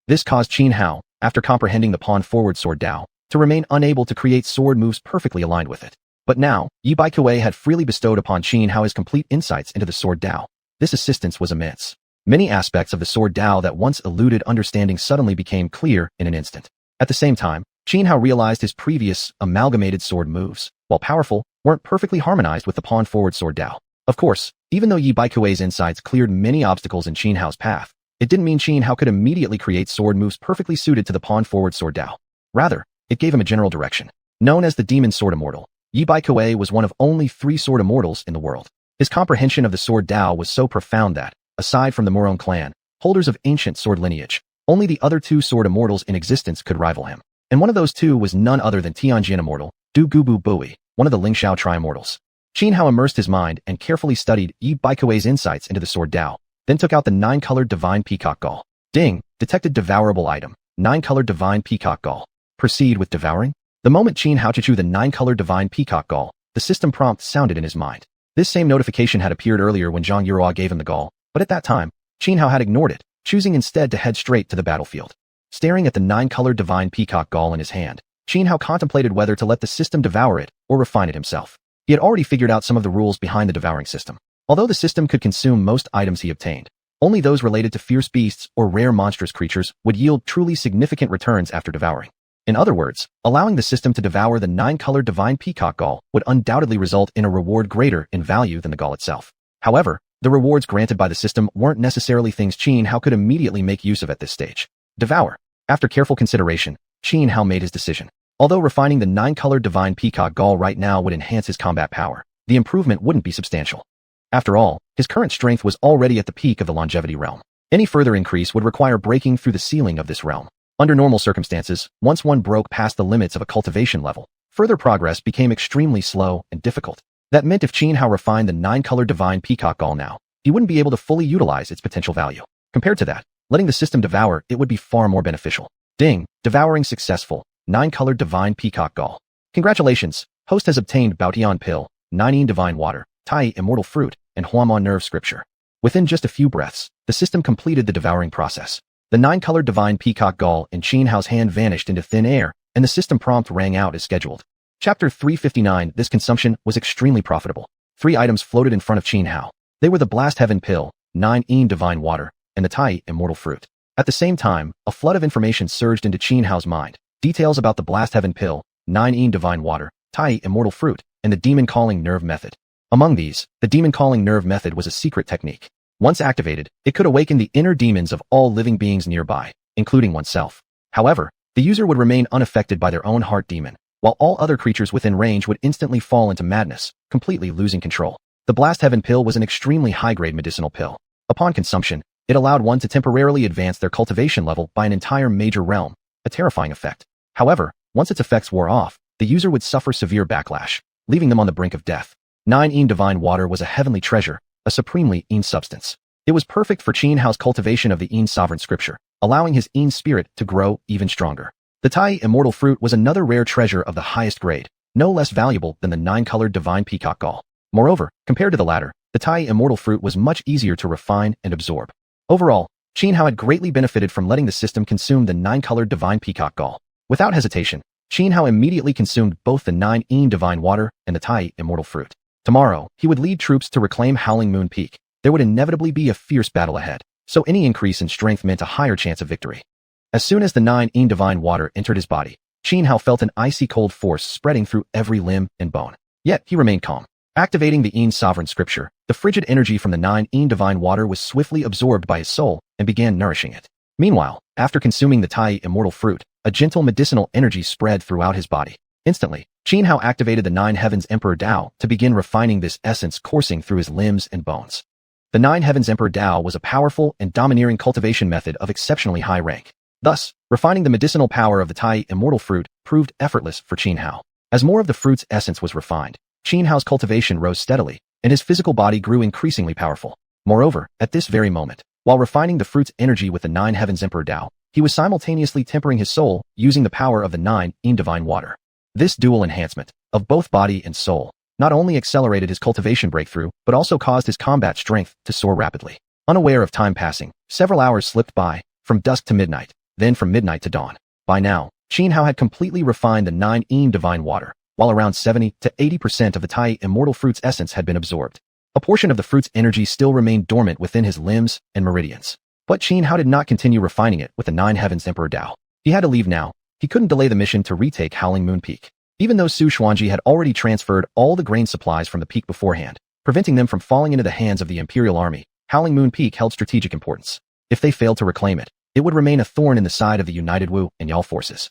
This caused Xuanhao, after comprehending the pawn-forward sword Dao, to remain unable to create sword moves perfectly aligned with it. But now, Yi Baikuei had freely bestowed upon Xuanhao his complete insights into the sword Dao. This assistance was immense. Many aspects of the sword Dao that once eluded understanding suddenly became clear in an instant. At the same time, Xuanhao realized his previous amalgamated sword moves, while powerful, weren't perfectly harmonized with the pawn-forward sword Dao. Of course, even though Yi Baikuei's insights cleared many obstacles in Xuanhao's path, it didn't mean Xuanhao could immediately create sword moves perfectly suited to the pawn-forward sword Dao. Rather, it gave him a general direction. Known as the Demon Sword Immortal, Yi Baikuei was one of only 3 sword immortals in the world. His comprehension of the sword Dao was so profound that, aside from the Murong clan, holders of ancient sword lineage, only the other 2 sword immortals in existence could rival him. And one of those 2 was none other than Tianjin Immortal, Du Gubu Bui, one of the Lingxiao Tri-Immortals. Xuanhao immersed his mind and carefully studied Yi Baikuei's insights into the sword Dao, then took out the 9-colored divine peacock gall. Ding! Detected devourable item, 9-colored divine peacock gall. Proceed with devouring? The moment Xuanhao chewed the 9-colored divine peacock gall, the system prompt sounded in his mind. This same notification had appeared earlier when Zhang Yura gave him the gall, but at that time, Xuanhao had ignored it, choosing instead to head straight to the battlefield. Staring at the 9-colored divine peacock gall in his hand, Xuanhao contemplated whether to let the system devour it or refine it himself. He had already figured out some of the rules behind the devouring system. Although the system could consume most items he obtained, only those related to fierce beasts or rare monstrous creatures would yield truly significant returns after devouring. In other words, allowing the system to devour the 9-colored divine peacock gall would undoubtedly result in a reward greater in value than the gall itself. However, the rewards granted by the system weren't necessarily things Xuanhao could immediately make use of at this stage. Devour. After careful consideration, Xuanhao made his decision. Although refining the 9-colored divine peacock gall right now would enhance his combat power, the improvement wouldn't be substantial. After all, his current strength was already at the peak of the longevity realm. Any further increase would require breaking through the ceiling of this realm. Under normal circumstances, once one broke past the limits of a cultivation level, further progress became extremely slow and difficult. That meant if Xuanhao refined the 9-colored divine peacock gall now, he wouldn't be able to fully utilize its potential value. Compared to that, letting the system devour it would be far more beneficial. Ding, devouring successful, 9-colored divine peacock gall. Congratulations, host has obtained Baotian pill, 9 divine water, Tai immortal fruit, and xuanhuan nerve scripture. Within just a few breaths, the system completed the devouring process. The 9-colored divine peacock gall in Xianhao's hand vanished into thin air, and the system prompt rang out as scheduled. Chapter 359. This consumption was extremely profitable. 3 items floated in front of Xianhao. They were the Blast Heaven pill, 9 divine water, and the Tai immortal fruit. At the same time, a flood of information surged into Xianhao's mind. Details about the Blast Heaven pill, 9 divine water, Tai immortal fruit, and the demon calling nerve method. Among these, the demon calling nerve method was a secret technique. Once activated, it could awaken the inner demons of all living beings nearby, including oneself. However, the user would remain unaffected by their own heart demon, while all other creatures within range would instantly fall into madness, completely losing control. The Blast Heaven pill was an extremely high-grade medicinal pill. Upon consumption, it allowed one to temporarily advance their cultivation level by an entire major realm, a terrifying effect. However, once its effects wore off, the user would suffer severe backlash, leaving them on the brink of death. 9 divine water was a heavenly treasure, a supremely substance. It was perfect for Xianhao's cultivation of the sovereign scripture, allowing his spirit to grow even stronger. The Tai immortal fruit was another rare treasure of the highest grade, no less valuable than the 9-colored divine peacock gall. Moreover, compared to the latter, the Tai immortal fruit was much easier to refine and absorb. Overall, Xianhao had greatly benefited from letting the system consume the 9-colored divine peacock gall. Without hesitation, Xianhao immediately consumed both the 9 divine water and the Tai immortal fruit. Tomorrow, he would lead troops to reclaim Howling Moon Peak. There would inevitably be a fierce battle ahead, so any increase in strength meant a higher chance of victory. As soon as the 9 divine water entered his body, Xianhao felt an icy cold force spreading through every limb and bone. Yet, he remained calm. Activating the sovereign scripture, the frigid energy from the 9 divine water was swiftly absorbed by his soul and began nourishing it. Meanwhile, after consuming the Tai immortal fruit, a gentle medicinal energy spread throughout his body. Instantly, Xianhao activated the 9 Heavens Emperor Dao to begin refining this essence coursing through his limbs and bones. The 9 Heavens Emperor Dao was a powerful and domineering cultivation method of exceptionally high rank. Thus, refining the medicinal power of the Tai immortal fruit proved effortless for Xianhao. As more of the fruit's essence was refined, Xianhao's cultivation rose steadily, and his physical body grew increasingly powerful. Moreover, at this very moment, while refining the fruit's energy with the 9 Heavens Emperor Dao, he was simultaneously tempering his soul using the power of the 9 divine water. This dual enhancement, of both body and soul, not only accelerated his cultivation breakthrough, but also caused his combat strength to soar rapidly. Unaware of time passing, several hours slipped by, from dusk to midnight, then from midnight to dawn. By now, Xianhao had completely refined the 9 divine water, while around 70 to 80% of the Tai immortal fruit's essence had been absorbed. A portion of the fruit's energy still remained dormant within his limbs and meridians. But Xianhao did not continue refining it with the 9 Heavens Emperor Dao. He had to leave now. He couldn't delay the mission to retake Howling Moon Peak. Even though Xuanhuan had already transferred all the grain supplies from the peak beforehand, preventing them from falling into the hands of the Imperial Army, Howling Moon Peak held strategic importance. If they failed to reclaim it, it would remain a thorn in the side of the united Wu and Yao forces.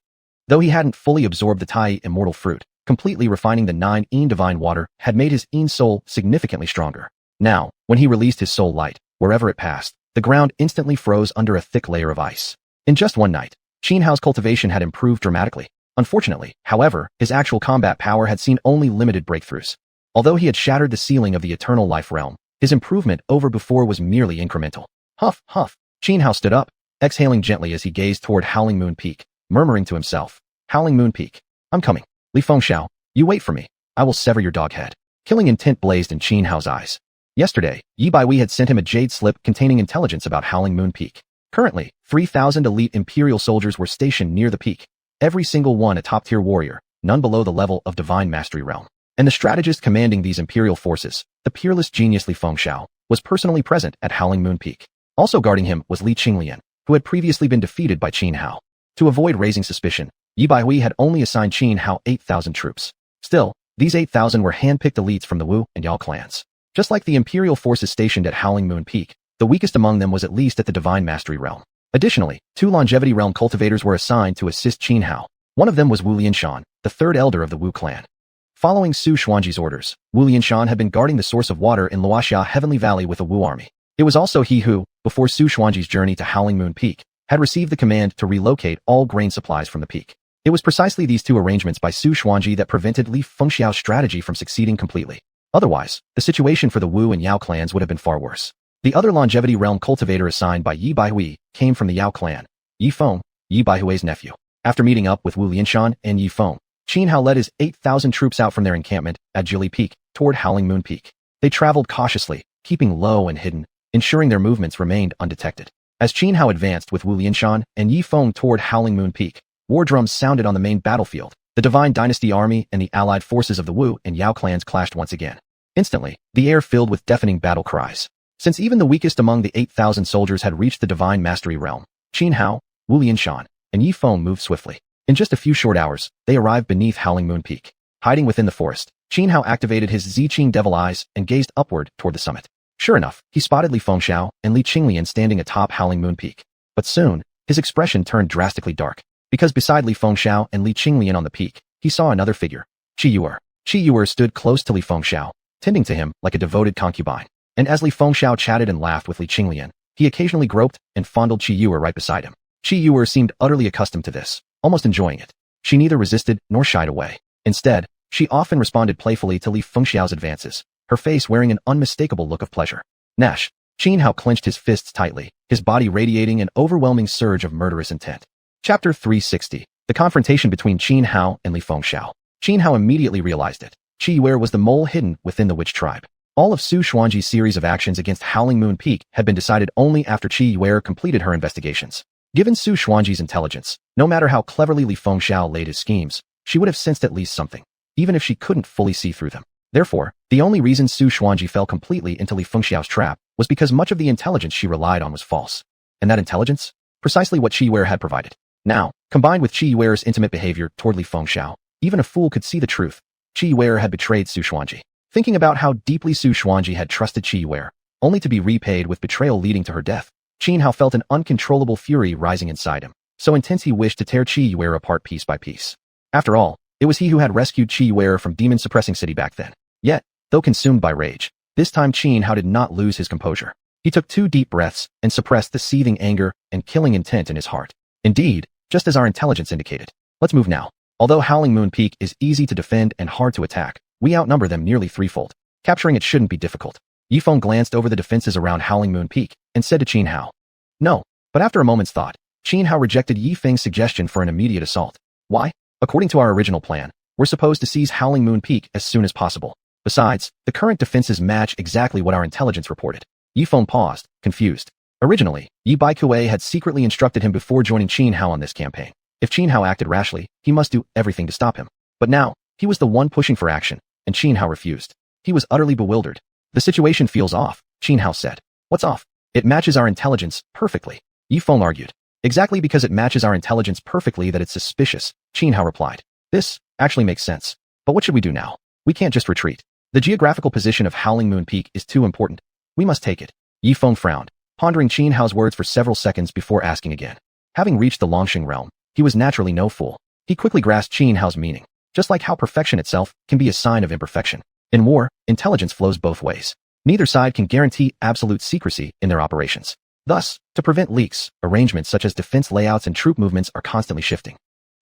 Though he hadn't fully absorbed the Tai immortal fruit, completely refining the 9 divine water had made his soul significantly stronger. Now, when he released his soul light, wherever it passed, the ground instantly froze under a thick layer of ice. In just one night, Xianhao's cultivation had improved dramatically. Unfortunately, however, his actual combat power had seen only limited breakthroughs. Although he had shattered the ceiling of the eternal life realm, his improvement over before was merely incremental. Huff, huff. Xianhao stood up, exhaling gently as he gazed toward Howling Moon Peak, murmuring to himself, Howling Moon Peak, I'm coming. Li Fengxiao, you wait for me. I will sever your dog head. Killing intent blazed in Xianhao's eyes. Yesterday, Yi Baihui had sent him a jade slip containing intelligence about Howling Moon Peak. Currently, 3,000 elite Imperial soldiers were stationed near the peak. Every single one a top-tier warrior, none below the level of Divine Mastery realm. And the strategist commanding these Imperial forces, the peerless genius Li Fengxiao, was personally present at Howling Moon Peak. Also guarding him was Li Qinglian, who had previously been defeated by Xianhao. To avoid raising suspicion, Yi Baihui had only assigned Xianhao 8,000 troops. Still, these 8,000 were hand-picked elites from the Wu and Yao clans. Just like the Imperial forces stationed at Howling Moon Peak, the weakest among them was at least at the Divine Mastery realm. Additionally, 2 Longevity realm cultivators were assigned to assist Xianhao. One of them was Wu Lianshan, the 3rd elder of the Wu clan. Following Su Xuanji's orders, Wu Lianshan had been guarding the source of water in Luoxia Heavenly Valley with a Wu army. It was also he who, before Su Xuanji's journey to Howling Moon Peak, had received the command to relocate all grain supplies from the peak. It was precisely these 2 arrangements by Su Xuanji that prevented Li Fengxiao's strategy from succeeding completely. Otherwise, the situation for the Wu and Yao clans would have been far worse. The other longevity realm cultivator assigned by Yi Baihui came from the Yao clan, Yi Feng, Yi Baihui's nephew. After meeting up with Wu Lianshan and Yi Feng, Qin Hao led his 8,000 troops out from their encampment at Jili Peak toward Howling Moon Peak. They traveled cautiously, keeping low and hidden, ensuring their movements remained undetected. As Qin Hao advanced with Wu Lianshan and Yi Feng toward Howling Moon Peak, war drums sounded on the main battlefield. The Divine Dynasty army and the allied forces of the Wu and Yao clans clashed once again. Instantly, the air filled with deafening battle cries. Since even the weakest among the 8,000 soldiers had reached the Divine Mastery realm, Qin Hao, Wu Lianshan, and Yi Feng moved swiftly. In just a few short hours, they arrived beneath Howling Moon Peak. Hiding within the forest, Qin Hao activated his Xiqing devil eyes and gazed upward toward the summit. Sure enough, he spotted Li Fengxiao and Li Qinglian standing atop Howling Moon Peak. But soon, his expression turned drastically dark, because beside Li Fengxiao and Li Qinglian on the peak, he saw another figure, Qi Yuer. Qi Yuer stood close to Li Fengxiao, tending to him like a devoted concubine. And as Li Fengxiao chatted and laughed with Li Qinglian, he occasionally groped and fondled Qi Yuer right beside him. Qi Yuer seemed utterly accustomed to this, almost enjoying it. She neither resisted nor shied away. Instead, she often responded playfully to Li Fengxiao's advances, her face wearing an unmistakable look of pleasure. Nash. Qin Hao clenched his fists tightly, his body radiating an overwhelming surge of murderous intent. Chapter 360. The confrontation between Qin Hao and Li Fengxiao. Qin Hao immediately realized it. Qi Yuer was the mole hidden within the witch tribe. All of Xuanhuan's series of actions against Howling Moon Peak had been decided only after Qi Yuer completed her investigations. Given Xuanhuan's intelligence, no matter how cleverly Li Fengxiao laid his schemes, she would have sensed at least something, even if she couldn't fully see through them. Therefore, the only reason Xuanhuan fell completely into Li Fengxiao's trap was because much of the intelligence she relied on was false. And that intelligence? Precisely what Qi Yuer had provided. Now, combined with Qi Yuer's intimate behavior toward Li Fengxiao, even a fool could see the truth. Qi Yuer had betrayed Xuanhuan. Thinking about how deeply Xuanhuan had trusted Qi Yuer, only to be repaid with betrayal leading to her death, Qin Hao felt an uncontrollable fury rising inside him, so intense he wished to tear Qi Yuer apart piece by piece. After all, it was he who had rescued Qi Yuer from demon-suppressing city back then. Yet, though consumed by rage, this time Qin Hao did not lose his composure. He took 2 deep breaths and suppressed the seething anger and killing intent in his heart. Indeed, just as our intelligence indicated. Let's move now. Although Howling Moon Peak is easy to defend and hard to attack, we outnumber them nearly threefold. Capturing it shouldn't be difficult. Yi Feng glanced over the defenses around Howling Moon Peak and said to Qin Hao, "No." But after a moment's thought, Qin Hao rejected Yi Feng's suggestion for an immediate assault. Why? According to our original plan, we're supposed to seize Howling Moon Peak as soon as possible. Besides, the current defenses match exactly what our intelligence reported. Yi Feng paused, confused. Originally, Yi Baihui had secretly instructed him before joining Qin Hao on this campaign. If Qin Hao acted rashly, he must do everything to stop him. But now, he was the one pushing for action, and Qin Hao refused. He was utterly bewildered. The situation feels off, Qin Hao said. What's off? It matches our intelligence perfectly, Yi Feng argued. Exactly because it matches our intelligence perfectly that it's suspicious, Qin Hao replied. This actually makes sense. But what should we do now? We can't just retreat. The geographical position of Howling Moon Peak is too important. We must take it. Yi Feng frowned, pondering Qin Hao's words for several seconds before asking again. Having reached the Longxing realm, he was naturally no fool. He quickly grasped Qin Hao's meaning, just like how perfection itself can be a sign of imperfection. In war, intelligence flows both ways. Neither side can guarantee absolute secrecy in their operations. Thus, to prevent leaks, arrangements such as defense layouts and troop movements are constantly shifting.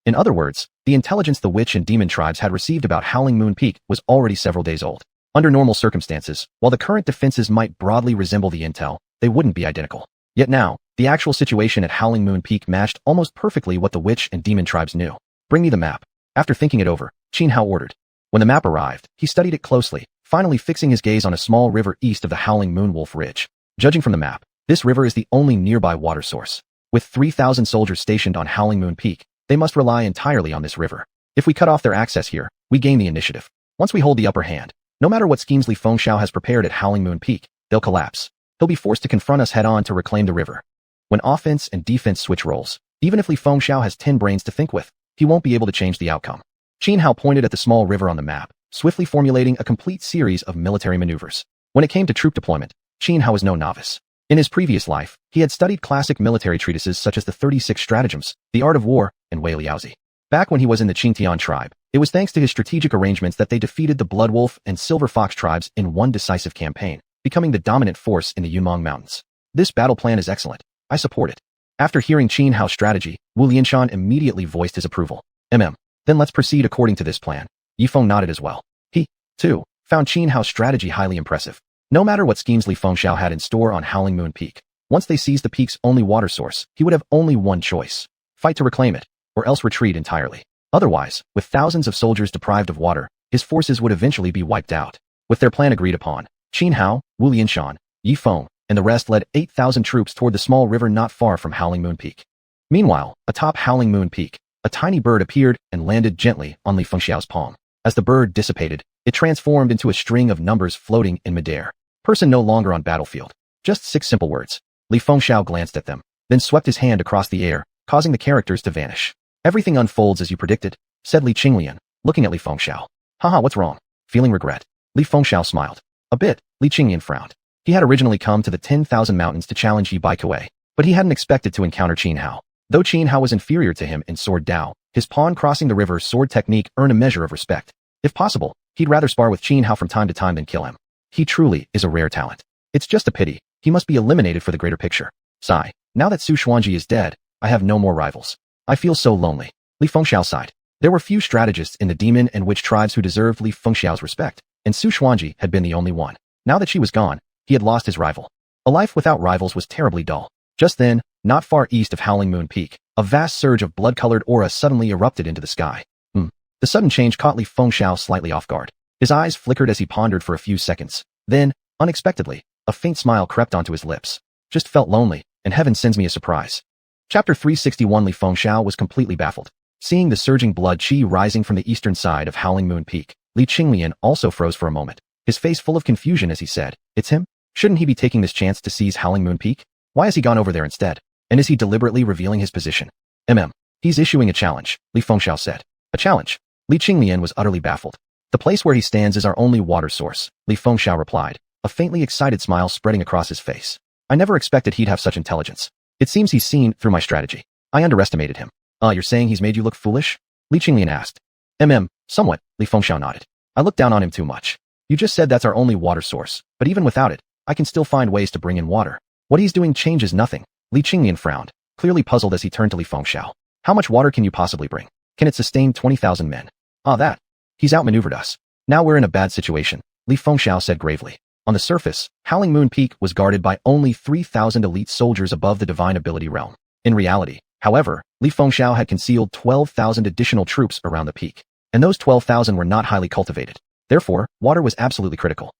In other words, the intelligence the witch and demon tribes had received about Howling Moon Peak was already several days old. Under normal circumstances, while the current defenses might broadly resemble the intel, they wouldn't be identical. Yet now, the actual situation at Howling Moon Peak matched almost perfectly what the witch and demon tribes knew. Bring me the map. After thinking it over, Qin Hao ordered. When the map arrived, he studied it closely, finally fixing his gaze on a small river east of the Howling Moonwolf Ridge. Judging from the map, this river is the only nearby water source. With 3,000 soldiers stationed on Howling Moon Peak, they must rely entirely on this river. If we cut off their access here, we gain the initiative. Once we hold the upper hand, no matter what schemes Li Fengxiao has prepared at Howling Moon Peak, they'll collapse. He'll be forced to confront us head-on to reclaim the river. When offense and defense switch roles, even if Li Fengxiao has 10 brains to think with, he won't be able to change the outcome. Qin Hao pointed at the small river on the map, swiftly formulating a complete series of military maneuvers. When it came to troop deployment, Qin Hao was no novice. In his previous life, he had studied classic military treatises such as the 36 Stratagems, The Art of War, and Wei Liaozi. Back when he was in the Qingtian tribe, it was thanks to his strategic arrangements that they defeated the Blood Wolf and Silver Fox tribes in one decisive campaign, becoming the dominant force in the Yunmong Mountains. This battle plan is excellent. I support it. After hearing Qin Hao's strategy, Wu Lianshan immediately voiced his approval. Then let's proceed according to this plan. Yi Feng nodded as well. He, too, found Qin Hao's strategy highly impressive. No matter what schemes Li Fengxiao had in store on Howling Moon Peak, once they seized the peak's only water source, he would have only one choice: fight to reclaim it, or else retreat entirely. Otherwise, with thousands of soldiers deprived of water, his forces would eventually be wiped out. With their plan agreed upon, Qin Hao, Wu Lianshan, Yi Feng, and the rest led 8,000 troops toward the small river not far from Howling Moon Peak. Meanwhile, atop Howling Moon Peak, a tiny bird appeared and landed gently on Li Fengxiao's palm. As the bird dissipated, it transformed into a string of numbers floating in midair. Person no longer on battlefield. Just 6 simple words. Li Fengxiao glanced at them, then swept his hand across the air, causing the characters to vanish. Everything unfolds as you predicted, said Li Qinglian, looking at Li Fengxiao. Haha, what's wrong? Feeling regret? Li Fengxiao smiled. A bit, Li Qinglian frowned. He had originally come to the 10,000 mountains to challenge Yi Baikuei, but he hadn't expected to encounter Qin Hao. Though Qin Hao was inferior to him in sword Dao, his pawn crossing the river sword technique earned a measure of respect. If possible, he'd rather spar with Qin Hao from time to time than kill him. He truly is a rare talent. It's just a pity. He must be eliminated for the greater picture. Sigh. Now that Su Xuanji is dead, I have no more rivals. I feel so lonely. Li Fengxiao sighed. There were few strategists in the demon and witch tribes who deserved Li Fengxiao's respect, and Su Xuanji had been the only one. Now that she was gone, he had lost his rival. A life without rivals was terribly dull. Just then, not far east of Howling Moon Peak, a vast surge of blood-colored aura suddenly erupted into the sky. The sudden change caught Li Fengxiao slightly off guard. His eyes flickered as he pondered for a few seconds. Then, unexpectedly, a faint smile crept onto his lips. Just felt lonely, and heaven sends me a surprise. Chapter 361. Li Fengxiao was completely baffled. Seeing the surging blood chi rising from the eastern side of Howling Moon Peak, Li Qinglian also froze for a moment, his face full of confusion as he said, "It's him? Shouldn't he be taking this chance to seize Howling Moon Peak? Why has he gone over there instead? And is he deliberately revealing his position?" He's issuing a challenge, Li Fengxiao said. A challenge? Li Qinglian was utterly baffled. The place where he stands is our only water source, Li Fengxiao replied, a faintly excited smile spreading across his face. I never expected he'd have such intelligence. It seems he's seen through my strategy. I underestimated him. You're saying he's made you look foolish? Li Qinglian asked. Somewhat, Li Fengxiao nodded. I look down on him too much. You just said that's our only water source, but even without it, I can still find ways to bring in water. What he's doing changes nothing. Li Qinglian frowned, clearly puzzled as he turned to Li Fengxiao. How much water can you possibly bring? Can it sustain 20,000 men? That. He's outmaneuvered us. Now we're in a bad situation, Li Fengxiao said gravely. On the surface, Howling Moon Peak was guarded by only 3,000 elite soldiers above the divine ability realm. In reality, however, Li Fengxiao had concealed 12,000 additional troops around the peak, and those 12,000 were not highly cultivated. Therefore, water was absolutely critical.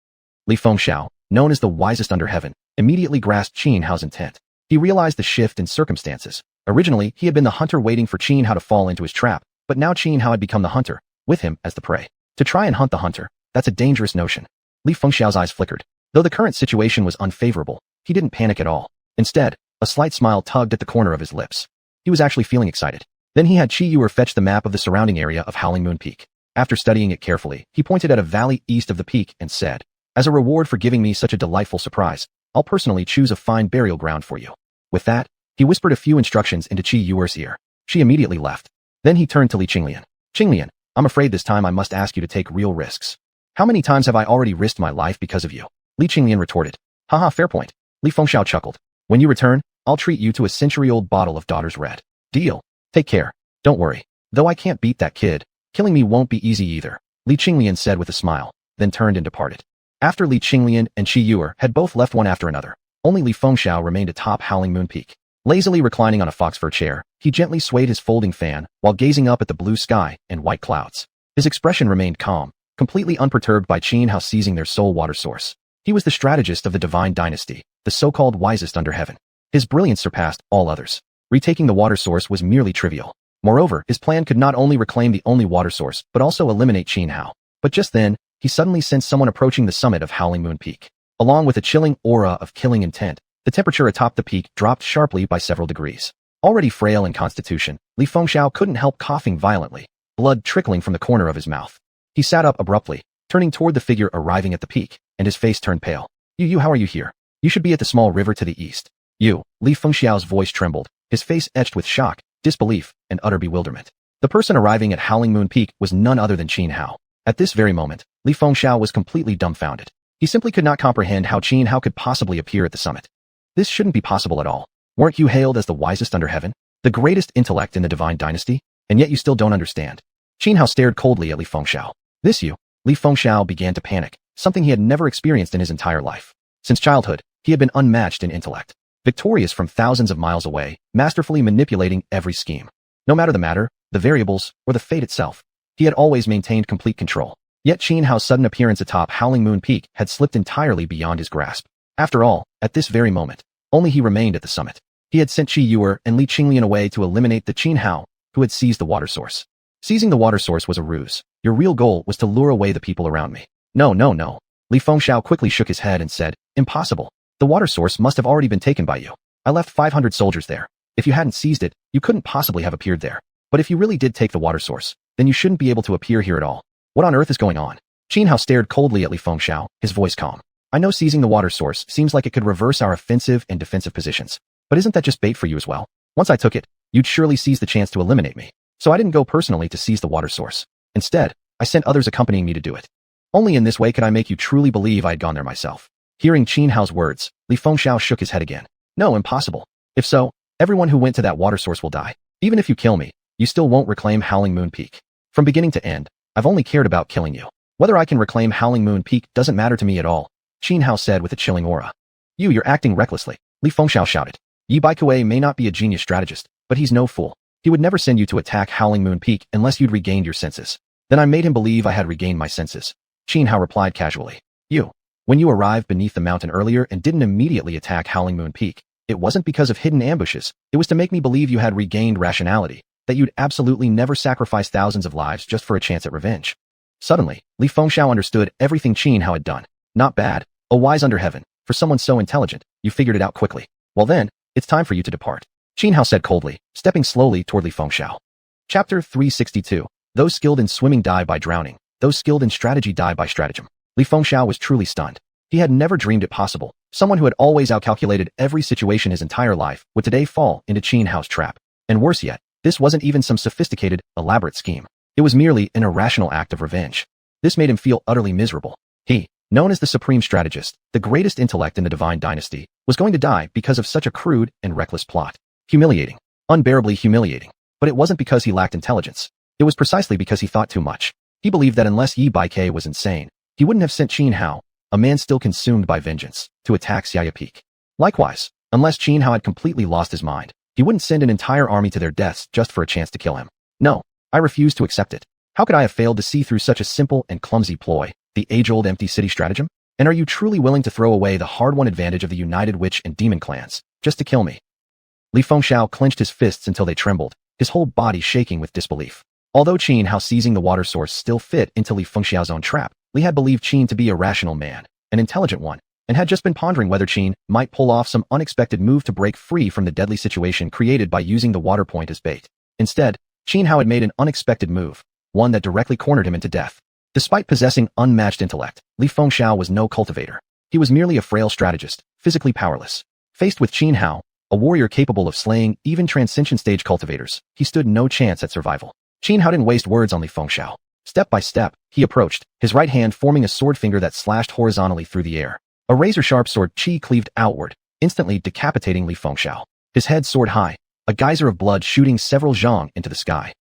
Li Fengxiao, known as the wisest under heaven, immediately grasped Qin Hao's intent. He realized the shift in circumstances. Originally, he had been the hunter waiting for Qin Hao to fall into his trap, but now Qin Hao had become the hunter, with him as the prey. To try and hunt the hunter, that's a dangerous notion. Li Fengxiao's eyes flickered. Though the current situation was unfavorable, he didn't panic at all. Instead, a slight smile tugged at the corner of his lips. He was actually feeling excited. Then he had Xiuxian fetch the map of the surrounding area of Howling Moon Peak. After studying it carefully, he pointed at a valley east of the peak and said, "As a reward for giving me such a delightful surprise, I'll personally choose a fine burial ground for you." With that, he whispered a few instructions into Xiuxian's ear. She immediately left. Then he turned to Li Qinglian. "Qinglian, I'm afraid this time I must ask you to take real risks." "How many times have I already risked my life because of you?" Li Qinglian retorted. "Haha, fair point." Li Fengxiao chuckled. "When you return, I'll treat you to a century-old bottle of Daughter's Red. Deal. Take care. Don't worry. Though I can't beat that kid, killing me won't be easy either," Li Qinglian said with a smile, then turned and departed. After Li Qinglian and Xiuxian had both left one after another, only Li Fengxiao remained atop Howling Moon Peak. Lazily reclining on a fox fur chair, he gently swayed his folding fan while gazing up at the blue sky and white clouds. His expression remained calm, completely unperturbed by Qin Hao seizing their sole water source. He was the strategist of the divine dynasty, the so-called wisest under heaven. His brilliance surpassed all others. Retaking the water source was merely trivial. Moreover, his plan could not only reclaim the only water source, but also eliminate Qin Hao. But just then, he suddenly sensed someone approaching the summit of Howling Moon Peak. Along with a chilling aura of killing intent, the temperature atop the peak dropped sharply by several degrees. Already frail in constitution, Li Fengxiao couldn't help coughing violently, blood trickling from the corner of his mouth. He sat up abruptly, turning toward the figure arriving at the peak, and his face turned pale. You, how are you here? You should be at the small river to the east." "You." Li Fengxiao's voice trembled, his face etched with shock, disbelief, and utter bewilderment. The person arriving at Howling Moon Peak was none other than Qin Hao. At this very moment, Li Fengxiao was completely dumbfounded. He simply could not comprehend how Qin Hao could possibly appear at the summit. This shouldn't be possible at all. Weren't you hailed as the wisest under heaven? The greatest intellect in the divine dynasty? And yet you still don't understand. Qin Hao stared coldly at Li Fengxiao. "This you?" Li Fengxiao began to panic, something he had never experienced in his entire life. Since childhood, he had been unmatched in intellect, victorious from thousands of miles away, masterfully manipulating every scheme. No matter the matter, the variables, or the fate itself, he had always maintained complete control. Yet Xianhao's sudden appearance atop Howling Moon Peak had slipped entirely beyond his grasp. After all, at this very moment, only he remained at the summit. He had sent Qi Yuer and Li Qinglian away to eliminate the Xianhao, who had seized the water source. Seizing the water source was a ruse. Your real goal was to lure away the people around me. No. Li Fengxiao quickly shook his head and said, impossible. The water source must have already been taken by you. I left 500 soldiers there. If you hadn't seized it, you couldn't possibly have appeared there. But if you really did take the water source, then you shouldn't be able to appear here at all. What on earth is going on? Xianhao stared coldly at Li Fengxiao, his voice calm. I know seizing the water source seems like it could reverse our offensive and defensive positions. But isn't that just bait for you as well? Once I took it, you'd surely seize the chance to eliminate me. So I didn't go personally to seize the water source. Instead, I sent others accompanying me to do it. Only in this way could I make you truly believe I had gone there myself. Hearing Xianhao's words, Li Fengxiao shook his head again. No, impossible. If so, everyone who went to that water source will die. Even if you kill me, you still won't reclaim Howling Moon Peak. From beginning to end, I've only cared about killing you. Whether I can reclaim Howling Moon Peak doesn't matter to me at all, Xianhao said with a chilling aura. You're acting recklessly, Li Fengxiao shouted. Yi Baikuei may not be a genius strategist, but he's no fool. He would never send you to attack Howling Moon Peak unless you'd regained your senses. Then I made him believe I had regained my senses. Xianhao replied casually. When you arrived beneath the mountain earlier and didn't immediately attack Howling Moon Peak, it wasn't because of hidden ambushes, it was to make me believe you had regained rationality, that you'd absolutely never sacrifice thousands of lives just for a chance at revenge. Suddenly, Li Fengxiao understood everything Xianhao had done. Not bad, a wise under heaven, for someone so intelligent, you figured it out quickly. Well then, it's time for you to depart, Xianhao said coldly, stepping slowly toward Li Fengxiao. Chapter 362. Those skilled in swimming die by drowning, those skilled in strategy die by stratagem. Li Fengxiao was truly stunned. He had never dreamed it possible. Someone who had always outcalculated every situation his entire life would today fall into Xianhao's trap. And worse yet, this wasn't even some sophisticated, elaborate scheme. It was merely an irrational act of revenge. This made him feel utterly miserable. He, known as the supreme strategist, the greatest intellect in the divine dynasty, was going to die because of such a crude and reckless plot. Humiliating. Unbearably humiliating. But it wasn't because he lacked intelligence. It was precisely because he thought too much. He believed that unless Yi Baikuei was insane, he wouldn't have sent Xianhao, a man still consumed by vengeance, to attack Xiaya Peak. Likewise, unless Xianhao had completely lost his mind, he wouldn't send an entire army to their deaths just for a chance to kill him. No, I refuse to accept it. How could I have failed to see through such a simple and clumsy ploy, the age-old empty city stratagem? And are you truly willing to throw away the hard-won advantage of the united witch and demon clans, just to kill me? Li Fengxiao clenched his fists until they trembled, his whole body shaking with disbelief. Although Xianhao seizing the water source still fit into Li Fengxiao's own trap, Li had believed Qin to be a rational man, an intelligent one, and had just been pondering whether Qin might pull off some unexpected move to break free from the deadly situation created by using the water point as bait. Instead, Xianhao had made an unexpected move, one that directly cornered him into death. Despite possessing unmatched intellect, Li Fengxiao was no cultivator. He was merely a frail strategist, physically powerless. Faced with Xianhao, a warrior capable of slaying even transcension stage cultivators, he stood no chance at survival. Xianhao didn't waste words on Li Fengxiao. Step by step, he approached, his right hand forming a sword finger that slashed horizontally through the air. A razor-sharp sword qi cleaved outward, instantly decapitating Li Fengxiao. His head soared high, a geyser of blood shooting several zhang into the sky.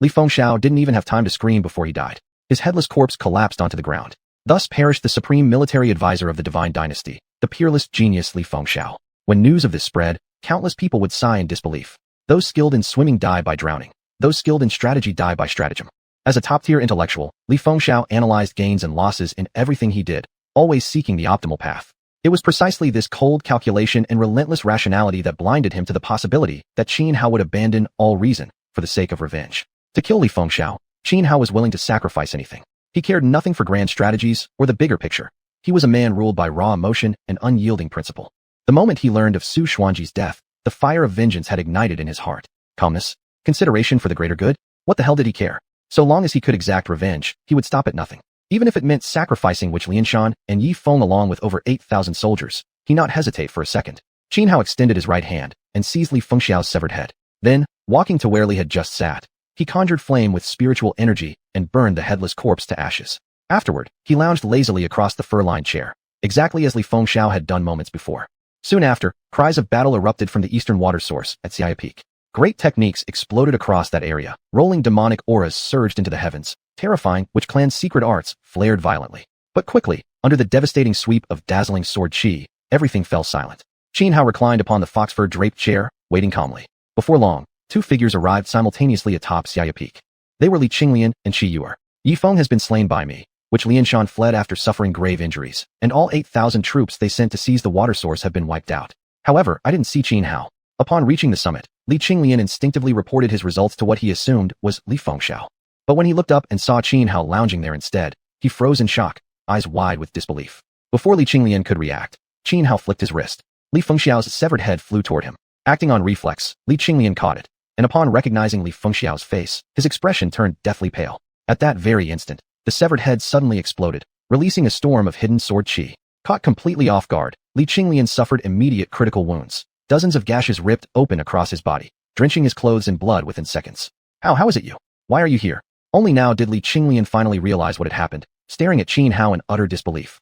Li Fengxiao didn't even have time to scream before he died. His headless corpse collapsed onto the ground. Thus perished the supreme military advisor of the divine dynasty, the peerless genius Li Fengxiao. When news of this spread, countless people would sigh in disbelief. Those skilled in swimming die by drowning. Those skilled in strategy die by stratagem. As a top-tier intellectual, Li Fengxiao analyzed gains and losses in everything he did, always seeking the optimal path. It was precisely this cold calculation and relentless rationality that blinded him to the possibility that Xianhao would abandon all reason for the sake of revenge. To kill Li Fengxiao, Xianhao was willing to sacrifice anything. He cared nothing for grand strategies or the bigger picture. He was a man ruled by raw emotion and unyielding principle. The moment he learned of Su Xuanji's death, the fire of vengeance had ignited in his heart. Calmness, consideration for the greater good? What the hell did he care? So long as he could exact revenge, he would stop at nothing. Even if it meant sacrificing Wich Lianshan and Yi Feng along with over 8,000 soldiers, he not hesitate for a second. Xianhao extended his right hand and seized Li Fengxiao's severed head. Then, walking to where Li had just sat, he conjured flame with spiritual energy and burned the headless corpse to ashes. Afterward, he lounged lazily across the fur-lined chair, exactly as Li Fengxiao had done moments before. Soon after, cries of battle erupted from the eastern water source at Xiaya Peak. Great techniques exploded across that area, rolling demonic auras surged into the heavens, terrifying Witch Clan's secret arts flared violently. But quickly, Under the devastating sweep of dazzling sword chi, everything fell silent. Xianhao reclined upon the foxfur-draped chair, waiting calmly. Before long, two figures arrived simultaneously atop Xiaya Peak. They were Li Qinglian and Qi Yuer. Yifeng has been slain by me, which Lianshan fled after suffering grave injuries, and all 8,000 troops they sent to seize the water source have been wiped out. However, I didn't see Xianhao. Upon reaching the summit, Li Qinglian instinctively reported his results to what he assumed was Li Fengxiao. But when he looked up and saw Xianhao lounging there instead, he froze in shock, eyes wide with disbelief. Before Li Qinglian could react, Xianhao flicked his wrist. Li Fengxiao's severed head flew toward him. Acting on reflex, Li Qinglian caught it, and upon recognizing Li Fengxiao's face, his expression turned deathly pale. At that very instant, the severed head suddenly exploded, releasing a storm of hidden sword chi. Caught completely off guard, Li Qinglian suffered immediate critical wounds. Dozens of gashes ripped open across his body, drenching his clothes in blood within seconds. How is it you? Why are you here? Only now did Li Qinglian finally realize what had happened, staring at Xianhao in utter disbelief.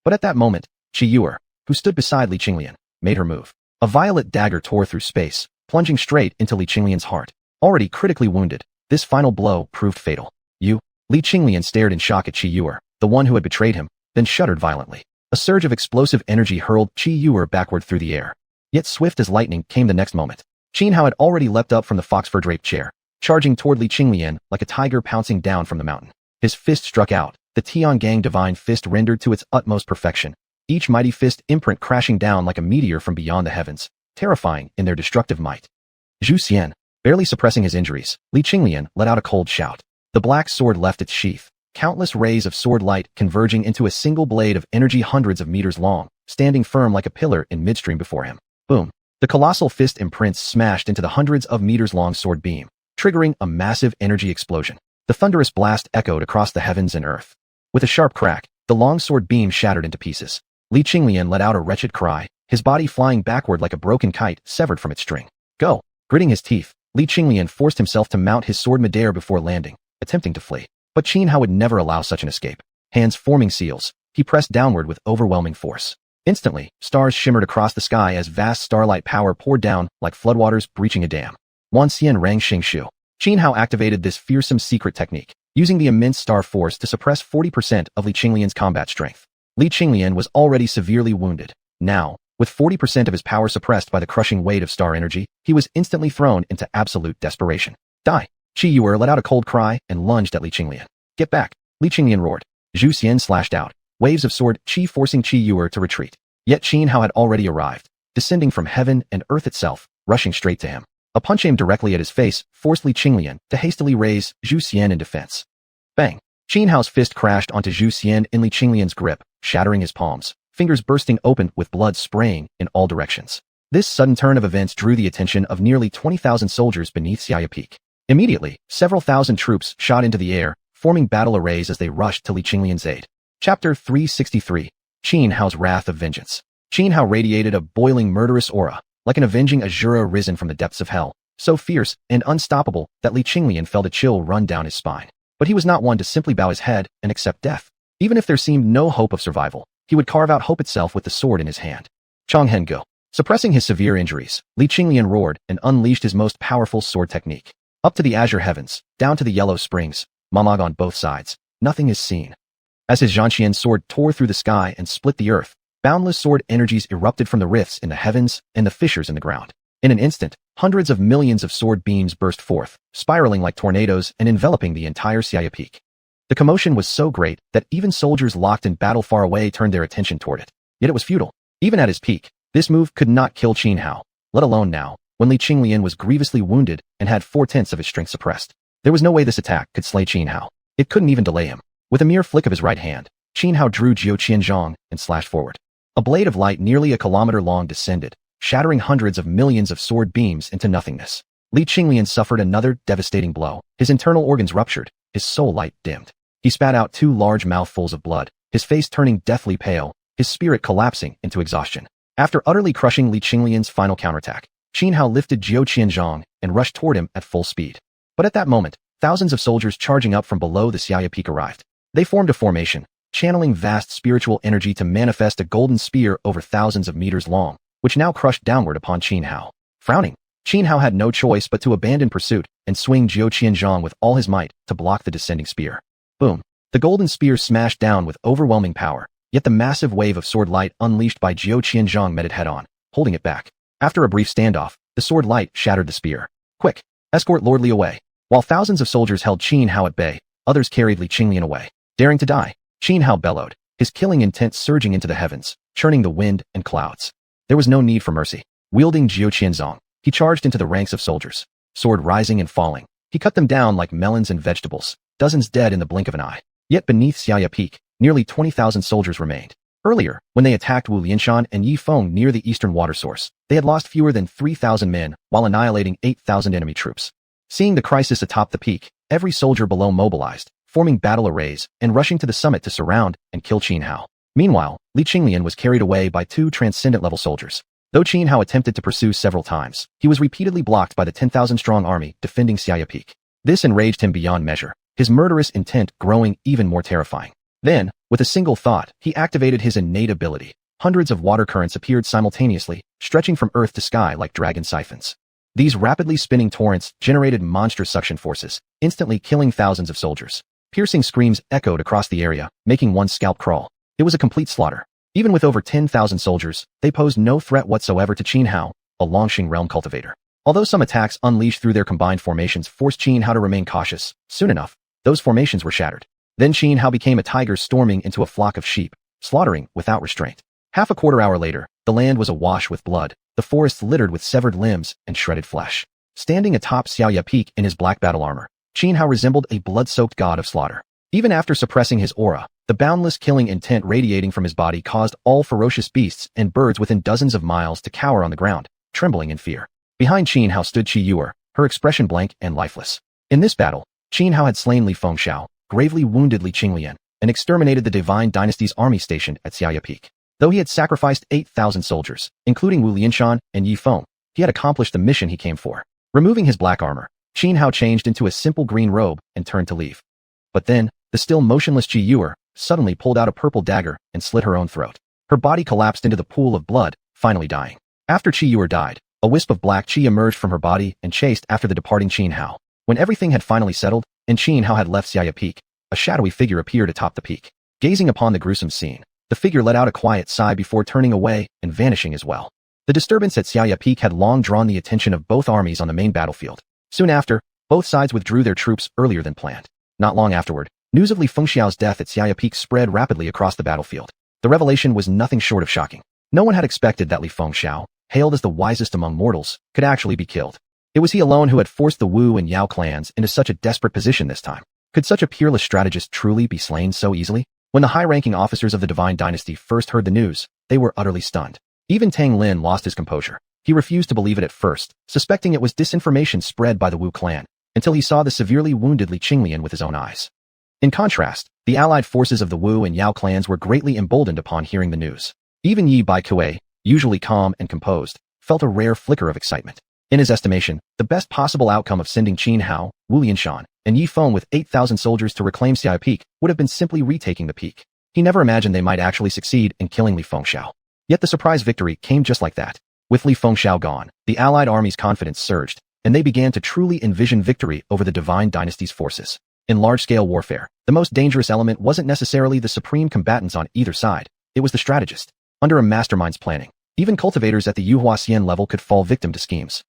But at that moment, Qi Yuer, who stood beside Li Qinglian, made her move. A violet dagger tore through space, plunging straight into Li Qinglian's heart. Already critically wounded, this final blow proved fatal. You? Li Qinglian stared in shock at Qi Yuer, the one who had betrayed him, then shuddered violently. A surge of explosive energy hurled Qi Yuer backward through the air. Yet swift as lightning came the next moment. Xianhao had already leapt up from the foxfur-draped chair, charging toward Li Qinglian like a tiger pouncing down from the mountain. His fist struck out, the Tiangang divine fist rendered to its utmost perfection, each mighty fist imprint crashing down like a meteor from beyond the heavens, terrifying in their destructive might. Xiuxian, barely suppressing his injuries, Li Qinglian let out a cold shout. The black sword left its sheath, countless rays of sword light converging into a single blade of energy hundreds of meters long, standing firm like a pillar in midstream before him. Boom! The colossal fist imprints smashed into the hundreds of meters-long sword beam, triggering a massive energy explosion. The thunderous blast echoed across the heavens and earth. With a sharp crack, the long sword beam shattered into pieces. Li Qinglian let out a wretched cry, his body flying backward like a broken kite severed from its string. Go! Gritting his teeth, Li Qinglian forced himself to mount his sword midair before landing, attempting to flee. But Xianhao would never allow such an escape. Hands forming seals, he pressed downward with overwhelming force. Instantly, stars shimmered across the sky as vast starlight power poured down like floodwaters breaching a dam. Wanxian rang Xingshu. Xianhao activated this fearsome secret technique, using the immense star force to suppress 40% of Li Qinglian's combat strength. Li Qinglian was already severely wounded. Now, with 40% of his power suppressed by the crushing weight of star energy, he was instantly thrown into absolute desperation. Die! Qi Yuer let out a cold cry and lunged at Li Qinglian. Get back! Li Qinglian roared. Xiuxian slashed out, waves of sword chi forcing Qi Yuer to retreat. Yet Xianhao had already arrived, descending from heaven and earth itself, rushing straight to him. A punch aimed directly at his face forced Li Qinglian to hastily raise Xiuxian in defense. Bang! Xianhao's fist crashed onto Xiuxian in Li Qinglian's grip, shattering his palms, fingers bursting open with blood spraying in all directions. This sudden turn of events drew the attention of nearly 20,000 soldiers beneath Xiaya Peak. Immediately, several thousand troops shot into the air, forming battle arrays as they rushed to Li Qinglian's aid. Chapter 363. Xianhao's Wrath of Vengeance. Xianhao radiated a boiling murderous aura, like an avenging azure risen from the depths of hell, so fierce and unstoppable that Li Qinglian felt a chill run down his spine. But he was not one to simply bow his head and accept death. Even if there seemed no hope of survival, he would carve out hope itself with the sword in his hand. Chonghen Go. Suppressing his severe injuries, Li Qinglian roared and unleashed his most powerful sword technique. Up to the azure heavens, down to the yellow springs, Mamag on both sides, nothing is seen. As his xianxian sword tore through the sky and split the earth, boundless sword energies erupted from the rifts in the heavens and the fissures in the ground. In an instant, hundreds of millions of sword beams burst forth, spiraling like tornadoes and enveloping the entire Xiaya Peak. The commotion was so great that even soldiers locked in battle far away turned their attention toward it. Yet it was futile. Even at his peak, this move could not kill Xianhao, let alone now, when Li Qinglian was grievously wounded and had 4/10 of his strength suppressed. There was no way this attack could slay Xianhao. It couldn't even delay him. With a mere flick of his right hand, Xianhao drew xiuxian and slashed forward. A blade of light nearly a kilometer long descended, shattering hundreds of millions of sword beams into nothingness. Li Qinglian suffered another devastating blow. His internal organs ruptured, his soul light dimmed. He spat out 2 large mouthfuls of blood, his face turning deathly pale, his spirit collapsing into exhaustion. After utterly crushing Li Qinglian's final counterattack, Xianhao lifted xiuxian and rushed toward him at full speed. But at that moment, thousands of soldiers charging up from below the Xiaya Peak arrived. They formed a formation, channeling vast spiritual energy to manifest a golden spear over thousands of meters long, which now crushed downward upon Xianhao. Frowning, Xianhao had no choice but to abandon pursuit and swing xiuxian with all his might to block the descending spear. Boom! The golden spear smashed down with overwhelming power, yet the massive wave of sword light unleashed by xiuxian met it head-on, holding it back. After a brief standoff, the sword light shattered the spear. Quick! Escort Lord Li away. While thousands of soldiers held Xianhao at bay, others carried xiuxian away. Daring to die, Xianhao bellowed, his killing intent surging into the heavens, churning the wind and clouds. There was no need for mercy. Wielding xiuxian, he charged into the ranks of soldiers. Sword rising and falling, he cut them down like melons and vegetables, dozens dead in the blink of an eye. Yet beneath Xiaya Peak, nearly 20,000 soldiers remained. Earlier, when they attacked Wu Lianshan and Yi Feng near the eastern water source, they had lost fewer than 3,000 men while annihilating 8,000 enemy troops. Seeing the crisis atop the peak, every soldier below mobilized, forming battle arrays and rushing to the summit to surround and kill Xianhao. Meanwhile, Li Qinglian was carried away by two transcendent-level soldiers. Though Xianhao attempted to pursue several times, he was repeatedly blocked by the 10,000-strong army defending Xiaya Peak. This enraged him beyond measure, his murderous intent growing even more terrifying. Then, with a single thought, he activated his innate ability. Hundreds of water currents appeared simultaneously, stretching from earth to sky like dragon siphons. These rapidly spinning torrents generated monstrous suction forces, instantly killing thousands of soldiers. Piercing screams echoed across the area, making one's scalp crawl. It was a complete slaughter. Even with over 10,000 soldiers, they posed no threat whatsoever to Xianhao, a Longxing realm cultivator. Although some attacks unleashed through their combined formations forced Xianhao to remain cautious, soon enough, those formations were shattered. Then Xianhao became a tiger storming into a flock of sheep, slaughtering without restraint. Half a quarter hour later, the land was awash with blood, the forests littered with severed limbs and shredded flesh. Standing atop Xiaya Peak in his black battle armor, Xianhao resembled a blood-soaked god of slaughter. Even after suppressing his aura, the boundless killing intent radiating from his body caused all ferocious beasts and birds within dozens of miles to cower on the ground, trembling in fear. Behind Xianhao stood Qiyuer, her expression blank and lifeless. In this battle, Xianhao had slain Li Fengxiao, gravely wounded Li Qinglian, and exterminated the Divine Dynasty's army stationed at Xiaya Peak. Though he had sacrificed 8,000 soldiers, including Wu Lianshan and Yi Feng, he had accomplished the mission he came for. Removing his black armor, Xianhao changed into a simple green robe and turned to leave. But then, the still motionless Qiyuer suddenly pulled out a purple dagger and slit her own throat. Her body collapsed into the pool of blood, finally dying. After Qiyuer died, a wisp of black qi emerged from her body and chased after the departing Xianhao. When everything had finally settled, and Xianhao had left Xiaya Peak, a shadowy figure appeared atop the peak. Gazing upon the gruesome scene, the figure let out a quiet sigh before turning away and vanishing as well. The disturbance at Xiaya Peak had long drawn the attention of both armies on the main battlefield. Soon after, both sides withdrew their troops earlier than planned. Not long afterward, news of Li Fengxiao's death at Xiaya Peak spread rapidly across the battlefield. The revelation was nothing short of shocking. No one had expected that Li Fengxiao, hailed as the wisest among mortals, could actually be killed. It was he alone who had forced the Wu and Yao clans into such a desperate position this time. Could such a peerless strategist truly be slain so easily? When the high-ranking officers of the Divine Dynasty first heard the news, they were utterly stunned. Even Tang Lin lost his composure. He refused to believe it at first, suspecting it was disinformation spread by the Wu clan, until he saw the severely wounded Li Qinglian with his own eyes. In contrast, the allied forces of the Wu and Yao clans were greatly emboldened upon hearing the news. Even Yi Baikue, usually calm and composed, felt a rare flicker of excitement. In his estimation, the best possible outcome of sending Xianhao, Wu Lianshan, and Yi Feng with 8,000 soldiers to reclaim Xiaya Peak would have been simply retaking the peak. He never imagined they might actually succeed in killing Li Fengxiao. Yet the surprise victory came just like that. With Li Fengxiao gone, the allied army's confidence surged, and they began to truly envision victory over the Divine Dynasty's forces. In large-scale warfare, the most dangerous element wasn't necessarily the supreme combatants on either side, it was the strategist. Under a mastermind's planning, even cultivators at the xiuxian level could fall victim to schemes.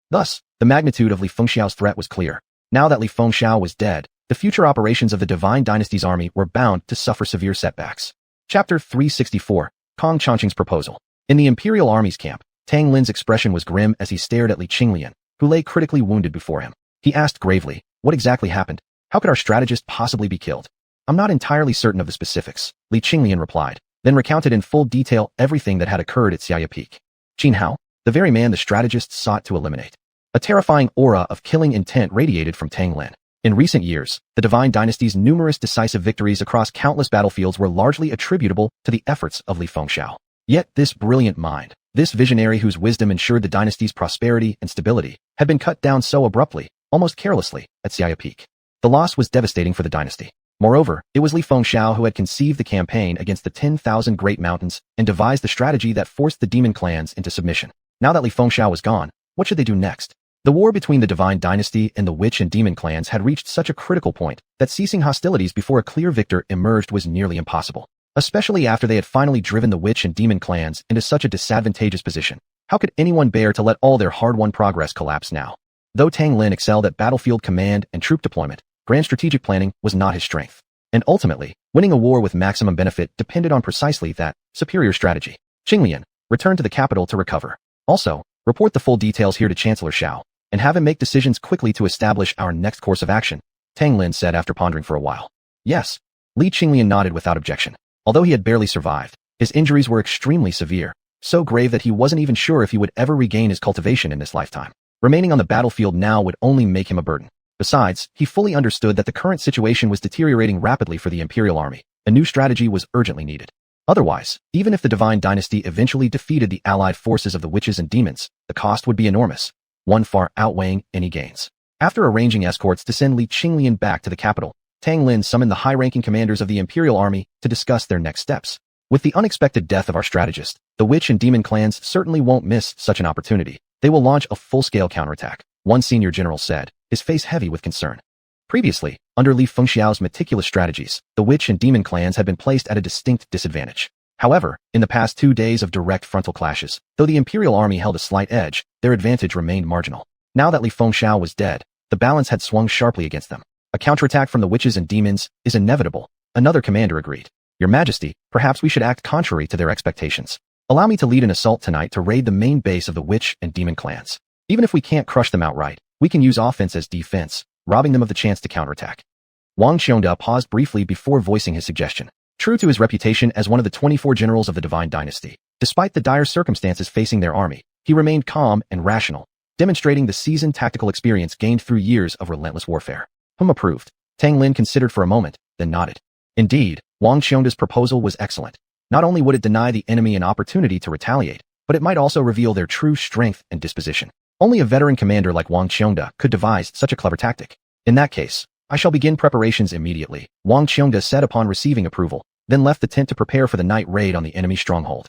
Thus, the magnitude of Li Fengxiao's threat was clear. Now that Li Fengxiao was dead, the future operations of the Divine Dynasty's army were bound to suffer severe setbacks. Chapter 364, Kong Changqing's Proposal. In the Imperial Army's camp, Tang Lin's expression was grim as he stared at Li Qinglian, who lay critically wounded before him. He asked gravely, "What exactly happened? How could our strategist possibly be killed?" "I'm not entirely certain of the specifics," Li Qinglian replied, then recounted in full detail everything that had occurred at Xiaya Peak. Xianhao, the very man the strategists sought to eliminate. A terrifying aura of killing intent radiated from Tang Lin. In recent years, the Divine Dynasty's numerous decisive victories across countless battlefields were largely attributable to the efforts of Li Fengxiao. Yet this brilliant mind, this visionary whose wisdom ensured the dynasty's prosperity and stability, had been cut down so abruptly, almost carelessly, at Xiaya Peak. The loss was devastating for the dynasty. Moreover, it was Li Fengxiao who had conceived the campaign against the 10,000 Great Mountains and devised the strategy that forced the demon clans into submission. Now that Li Fengxiao was gone, what should they do next? The war between the Divine Dynasty and the Witch and Demon clans had reached such a critical point that ceasing hostilities before a clear victor emerged was nearly impossible. especially after they had finally driven the witch and demon clans into such a disadvantageous position. How could anyone bear to let all their hard-won progress collapse now? Though Tang Lin excelled at battlefield command and troop deployment, grand strategic planning was not his strength. And ultimately, winning a war with maximum benefit depended on precisely that superior strategy. Xiuxian, return to the capital to recover. Also, report the full details here to Chancellor Xiao, and have him make decisions quickly to establish our next course of action, Tang Lin said after pondering for a while. Yes. Li Xiuxian nodded without objection. Although he had barely survived, his injuries were extremely severe, so grave that he wasn't even sure if he would ever regain his cultivation in this lifetime. Remaining on the battlefield now would only make him a burden. Besides, he fully understood that the current situation was deteriorating rapidly for the Imperial Army. A new strategy was urgently needed. Otherwise, even if the Divine Dynasty eventually defeated the allied forces of the witches and demons, the cost would be enormous, one far outweighing any gains. After arranging escorts to send Li Xiuxian back to the capital, Tang Lin summoned the high-ranking commanders of the Imperial Army to discuss their next steps. With the unexpected death of our strategist, the witch and demon clans certainly won't miss such an opportunity. They will launch a full-scale counterattack, one senior general said, his face heavy with concern. Previously, under Li Fengxiao's meticulous strategies, the witch and demon clans had been placed at a distinct disadvantage. However, in the past 2 days of direct frontal clashes, though the Imperial Army held a slight edge, their advantage remained marginal. Now that Li Fengxiao was dead, the balance had swung sharply against them. A counterattack from the witches and demons is inevitable, another commander agreed. Your Majesty, perhaps we should act contrary to their expectations. Allow me to lead an assault tonight to raid the main base of the witch and demon clans. Even if we can't crush them outright, we can use offense as defense, robbing them of the chance to counterattack. Wang Xiongda paused briefly before voicing his suggestion. True to his reputation as one of the 24 generals of the Divine Dynasty, despite the dire circumstances facing their army, he remained calm and rational, demonstrating the seasoned tactical experience gained through years of relentless warfare. Approved. Tang Lin considered for a moment, then nodded. Indeed, Wang Xiongda's proposal was excellent. Not only would it deny the enemy an opportunity to retaliate, but it might also reveal their true strength and disposition. Only a veteran commander like Wang Xiongda could devise such a clever tactic. In that case, I shall begin preparations immediately, Wang Xiongda said upon receiving approval, then left the tent to prepare for the night raid on the enemy stronghold.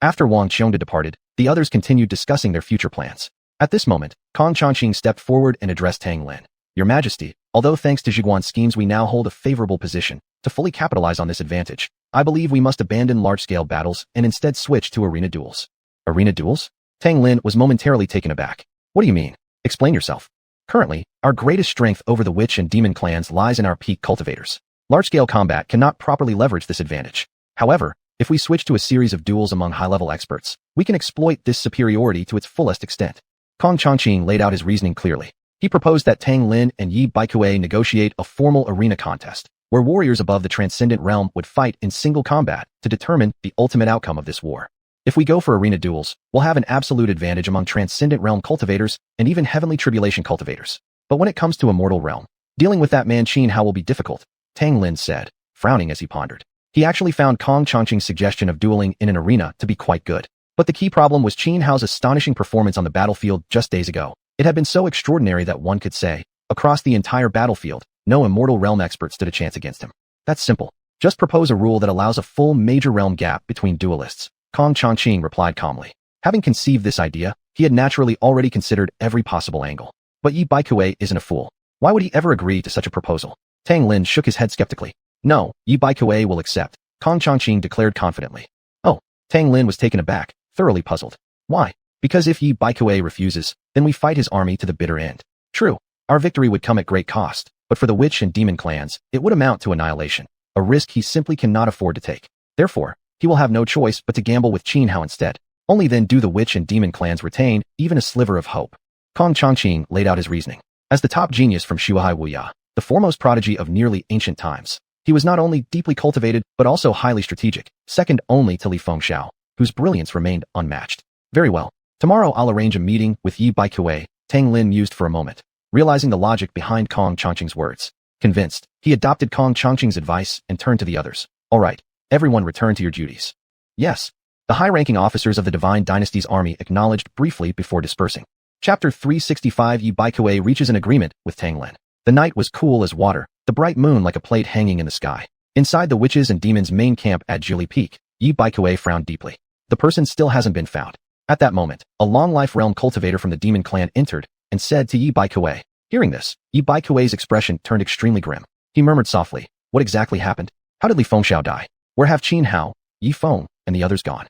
After Wang Xiongda departed, the others continued discussing their future plans. At this moment, Kong Changqing stepped forward and addressed Tang Lin. Your Majesty, although thanks to Zhiguan's schemes we now hold a favorable position, to fully capitalize on this advantage, I believe we must abandon large-scale battles and instead switch to arena duels. Arena duels? Tang Lin was momentarily taken aback. What do you mean? Explain yourself. Currently, our greatest strength over the witch and demon clans lies in our peak cultivators. Large-scale combat cannot properly leverage this advantage. However, if we switch to a series of duels among high-level experts, we can exploit this superiority to its fullest extent. Kong Changqing laid out his reasoning clearly. He proposed that Tang Lin and Yi Baikue negotiate a formal arena contest, where warriors above the transcendent realm would fight in single combat to determine the ultimate outcome of this war. If we go for arena duels, we'll have an absolute advantage among transcendent realm cultivators and even heavenly tribulation cultivators. But when it comes to immortal realm, dealing with that man Xianxia will be difficult, Tang Lin said, frowning as he pondered. He actually found Kong Changqing's suggestion of dueling in an arena to be quite good. But the key problem was Xianxia's astonishing performance on the battlefield just days ago. It had been so extraordinary that one could say, across the entire battlefield, no immortal realm expert stood a chance against him. That's simple. Just propose a rule that allows a full major realm gap between duelists. Kong Changqing replied calmly. Having conceived this idea, he had naturally already considered every possible angle. But Yi Baikue isn't a fool. Why would he ever agree to such a proposal? Tang Lin shook his head skeptically. No, Yi Baikue will accept, Kong Changqing declared confidently. Oh, Tang Lin was taken aback, thoroughly puzzled. Why? Because if Yi Baikue refuses, then we fight his army to the bitter end. True, our victory would come at great cost, but for the witch and demon clans, it would amount to annihilation, a risk he simply cannot afford to take. Therefore, he will have no choice but to gamble with Xianxia instead. Only then do the witch and demon clans retain even a sliver of hope. Kong Changqing laid out his reasoning. As the top genius from Xuanhuan, the foremost prodigy of nearly ancient times, he was not only deeply cultivated but also highly strategic, second only to Li Fengxiao, whose brilliance remained unmatched. Very well. Tomorrow I'll arrange a meeting with Yi Baikue, Tang Lin mused for a moment, realizing the logic behind Kong Changqing's words. Convinced, he adopted Kong Changqing's advice and turned to the others. All right, everyone return to your duties. Yes. The high-ranking officers of the Divine Dynasty's army acknowledged briefly before dispersing. Chapter 365 Yi Baikue reaches an agreement with Tang Lin. The night was cool as water, the bright moon like a plate hanging in the sky. Inside the witches and demons' main camp at Jili Peak, Yi Baikue frowned deeply. The person still hasn't been found. At that moment, a long-life realm cultivator from the demon clan entered and said to Yi Baikue. Hearing this, Yi Baikue's expression turned extremely grim. He murmured softly, what exactly happened? How did Li Fengxiao die? Where have Qin Hao, Yi Feng, and the others gone?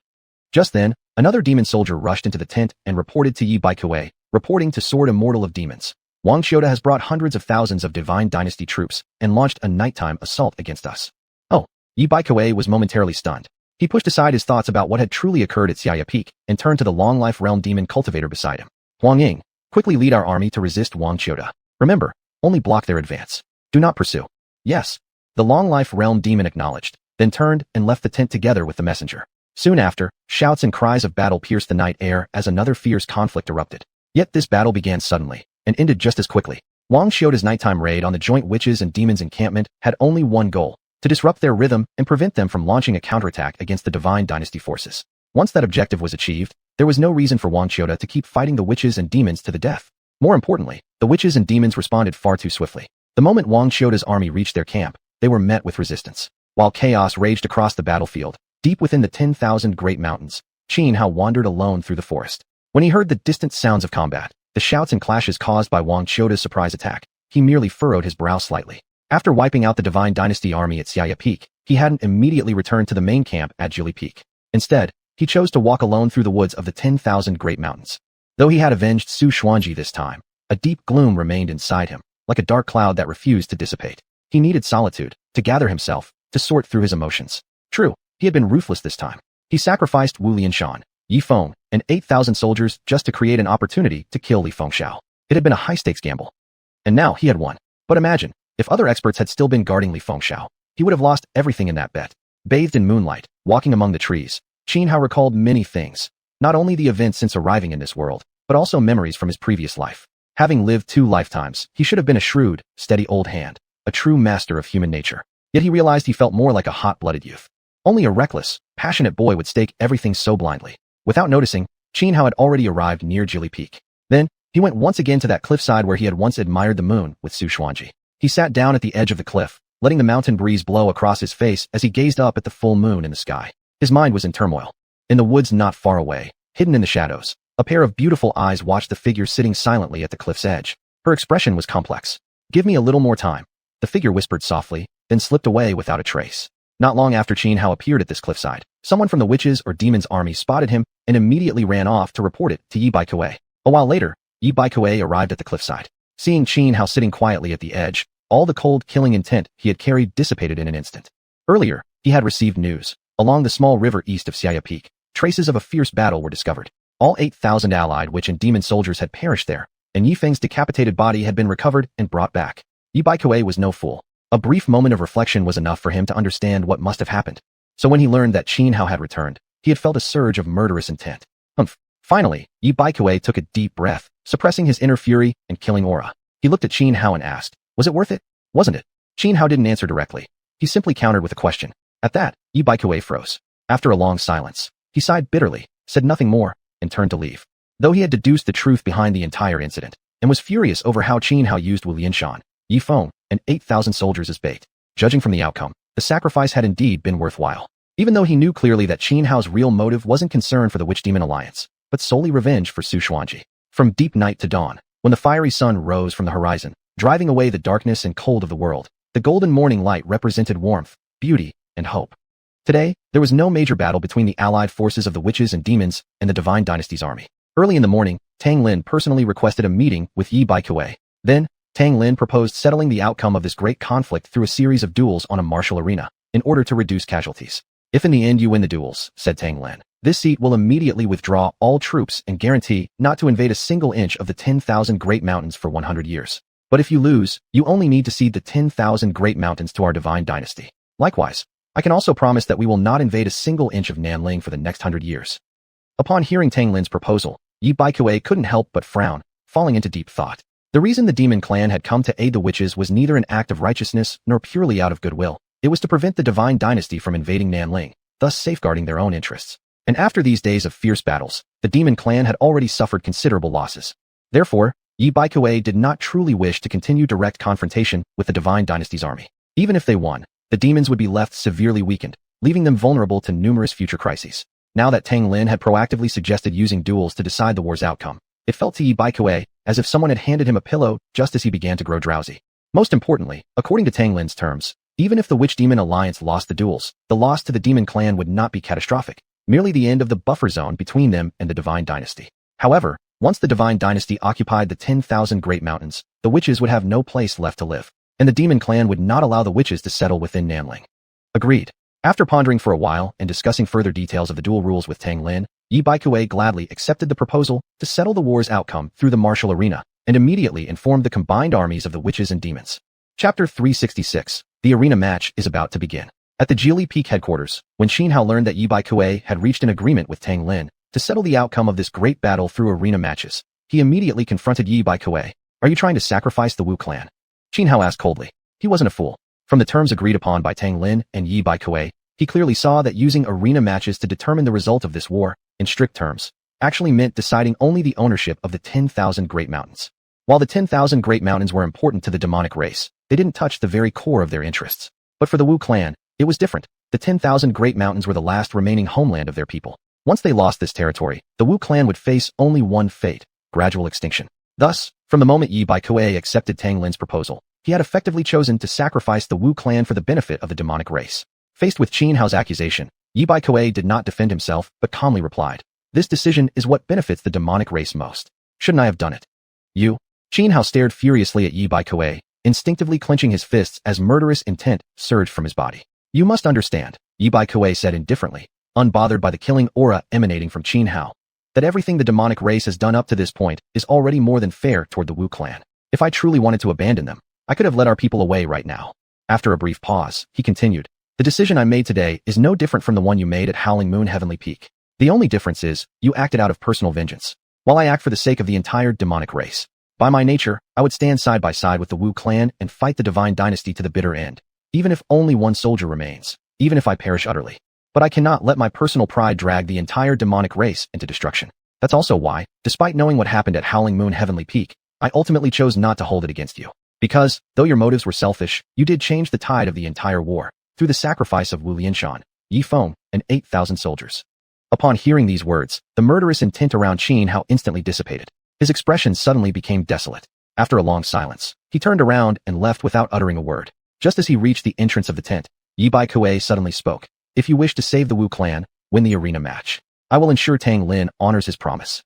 Just then, another demon soldier rushed into the tent and reported to Yi Baikuei, reporting to Sword Immortal of Demons. Wang Xiuda has brought hundreds of thousands of Divine Dynasty troops and launched a nighttime assault against us. Oh, Yi Baikuei was momentarily stunned. He pushed aside his thoughts about what had truly occurred at Xiaya Peak and turned to the long-life realm demon cultivator beside him. Huang Ying, quickly lead our army to resist Wang Xiuda. Remember, only block their advance. Do not pursue. Yes. The long-life realm demon acknowledged, then turned and left the tent together with the messenger. Soon after, shouts and cries of battle pierced the night air as another fierce conflict erupted. Yet this battle began suddenly and ended just as quickly. Wang Xiuda's nighttime raid on the joint witches and demons encampment had only one goal: to disrupt their rhythm and prevent them from launching a counterattack against the Divine Dynasty forces. Once that objective was achieved, there was no reason for Wang Xiuda to keep fighting the witches and demons to the death. More importantly, the witches and demons responded far too swiftly. The moment Wang Xiuda's army reached their camp, they were met with resistance. While chaos raged across the battlefield, deep within the 10,000 Great Mountains, Qin Hao wandered alone through the forest. When he heard the distant sounds of combat, the shouts and clashes caused by Wang Xiuda's surprise attack, he merely furrowed his brow slightly. After wiping out the Divine Dynasty army at Xiaya Peak, he hadn't immediately returned to the main camp at Jili Peak. Instead, he chose to walk alone through the woods of the 10,000 Great Mountains. Though he had avenged xuanhuan this time, a deep gloom remained inside him, like a dark cloud that refused to dissipate. He needed solitude, to gather himself, to sort through his emotions. True, he had been ruthless this time. He sacrificed Wu Lianshan, Yi Feng, and 8,000 soldiers just to create an opportunity to kill Li Fengxiao. It had been a high-stakes gamble. And now he had won. But imagine, if other experts had still been guarding Li Fengxiao, he would have lost everything in that bet. Bathed in moonlight, walking among the trees, Qin Hao recalled many things. Not only the events since arriving in this world, but also memories from his previous life. Having lived 2 lifetimes, he should have been a shrewd, steady old hand, a true master of human nature. Yet he realized he felt more like a hot-blooded youth. Only a reckless, passionate boy would stake everything so blindly. Without noticing, Qin Hao had already arrived near Jili Peak. Then, he went once again to that cliffside where he had once admired the moon with Su Xuanji. He sat down at the edge of the cliff, letting the mountain breeze blow across his face as he gazed up at the full moon in the sky. His mind was in turmoil. In the woods not far away, hidden in the shadows, a pair of beautiful eyes watched the figure sitting silently at the cliff's edge. Her expression was complex. "Give me a little more time," the figure whispered softly, then slipped away without a trace. Not long after Qin Hao appeared at this cliffside, someone from the witches or demons army spotted him and immediately ran off to report it to Yi Baikuei. A while later, Yi Baikuei arrived at the cliffside. Seeing Qin Hao sitting quietly at the edge, all the cold killing intent he had carried dissipated in an instant. Earlier, he had received news. Along the small river east of Xiaya Peak, traces of a fierce battle were discovered. All 8,000 allied witch and demon soldiers had perished there, and Yi Feng's decapitated body had been recovered and brought back. Yi Baikuei was no fool. A brief moment of reflection was enough for him to understand what must have happened. So when he learned that Qin Hao had returned, he had felt a surge of murderous intent. Finally, Yi Baikuei took a deep breath, suppressing his inner fury and killing aura. He looked at Qin Hao and asked, "Was it worth it? Wasn't it?" Qin Hao didn't answer directly. He simply countered with a question. At that, Yi Baikuei froze. After a long silence, he sighed bitterly, said nothing more, and turned to leave. Though he had deduced the truth behind the entire incident, and was furious over how Qin Hao used Wu Lianshan, Yi Feng, and 8,000 soldiers as bait. Judging from the outcome, the sacrifice had indeed been worthwhile. Even though he knew clearly that Qin Hao's real motive wasn't concern for the Witch-Demon Alliance, but solely revenge for Su Xuanji. From deep night to dawn, when the fiery sun rose from the horizon, driving away the darkness and cold of the world, the golden morning light represented warmth, beauty, and hope. Today, there was no major battle between the allied forces of the witches and demons and the Divine Dynasty's army. Early in the morning, Tang Lin personally requested a meeting with Yi Baikuei. Then, Tang Lin proposed settling the outcome of this great conflict through a series of duels on a martial arena, in order to reduce casualties. "If in the end you win the duels," said Tang Lin, "this seat will immediately withdraw all troops and guarantee not to invade a single inch of the 10,000 Great Mountains for 100 years. But if you lose, you only need to cede the 10,000 Great Mountains to our Divine Dynasty. Likewise, I can also promise that we will not invade a single inch of Nanling for the next 100 years. Upon hearing Tang Lin's proposal, Yi Baikuei couldn't help but frown, falling into deep thought. The reason the demon clan had come to aid the witches was neither an act of righteousness nor purely out of goodwill. It was to prevent the Divine Dynasty from invading Nanling, thus safeguarding their own interests. And after these days of fierce battles, the demon clan had already suffered considerable losses. Therefore, Yi Baikuei did not truly wish to continue direct confrontation with the Divine Dynasty's army. Even if they won, the demons would be left severely weakened, leaving them vulnerable to numerous future crises. Now that Tang Lin had proactively suggested using duels to decide the war's outcome, it felt to Yi Baikuei as if someone had handed him a pillow just as he began to grow drowsy. Most importantly, according to Tang Lin's terms, Even if the Witch-Demon Alliance lost the duels, the loss to the Demon Clan would not be catastrophic, merely the end of the buffer zone between them and the Divine Dynasty. However, once the Divine Dynasty occupied the 10,000 Great Mountains, the witches would have no place left to live, and the Demon Clan would not allow the witches to settle within Nanling. Agreed. After pondering for a while and discussing further details of the duel rules with Tang Lin, Yi Baikuei gladly accepted the proposal to settle the war's outcome through the martial arena, and immediately informed the combined armies of the witches and demons. Chapter 366. The arena match is about to begin. At the Jiuli Peak headquarters, when Xianhao learned that Yi Baikuei had reached an agreement with Tang Lin to settle the outcome of this great battle through arena matches, he immediately confronted Yi Baikuei. Are you trying to sacrifice the Wu clan? Xianhao asked coldly. He wasn't a fool. From the terms agreed upon by Tang Lin and Yi Baikuei, he clearly saw that using arena matches to determine the result of this war, in strict terms, actually meant deciding only the ownership of the 10,000 Great Mountains. While the 10,000 Great Mountains were important to the demonic race, they didn't touch the very core of their interests. But for the Wu clan, it was different. The 10,000 Great Mountains were the last remaining homeland of their people. Once they lost this territory, the Wu clan would face only one fate: gradual extinction. Thus, from the moment Yi Baikuei accepted Tang Lin's proposal, he had effectively chosen to sacrifice the Wu clan for the benefit of the demonic race. Faced with Xianhao's accusation, Yi Baikuei did not defend himself, but calmly replied, "This decision is what benefits the demonic race most. Shouldn't I have done it?" You? Xianhao stared furiously at Yi Baikuei, instinctively clenching his fists as murderous intent surged from his body. "You must understand," Yi Baikuei said indifferently, unbothered by the killing aura emanating from Xianhao, "that everything the demonic race has done up to this point is already more than fair toward the Wu clan. If I truly wanted to abandon them, I could have led our people away right now." After a brief pause, he continued, "The decision I made today is no different from the one you made at Howling Moon Heavenly Peak. The only difference is, you acted out of personal vengeance, while I act for the sake of the entire demonic race. By my nature, I would stand side by side with the Wu clan and fight the Divine Dynasty to the bitter end, even if only one soldier remains, even if I perish utterly. But I cannot let my personal pride drag the entire demonic race into destruction. That's also why, despite knowing what happened at Howling Moon Heavenly Peak, I ultimately chose not to hold it against you. Because, though your motives were selfish, you did change the tide of the entire war, through the sacrifice of Wu Lianshan, Yi Feng, and 8,000 soldiers." Upon hearing these words, the murderous intent around Xianhao instantly dissipated. His expression suddenly became desolate. After a long silence, he turned around and left without uttering a word. Just as he reached the entrance of the tent, Yi Baikuei suddenly spoke. "If you wish to save the Wu clan, win the arena match. I will ensure Tang Lin honors his promise."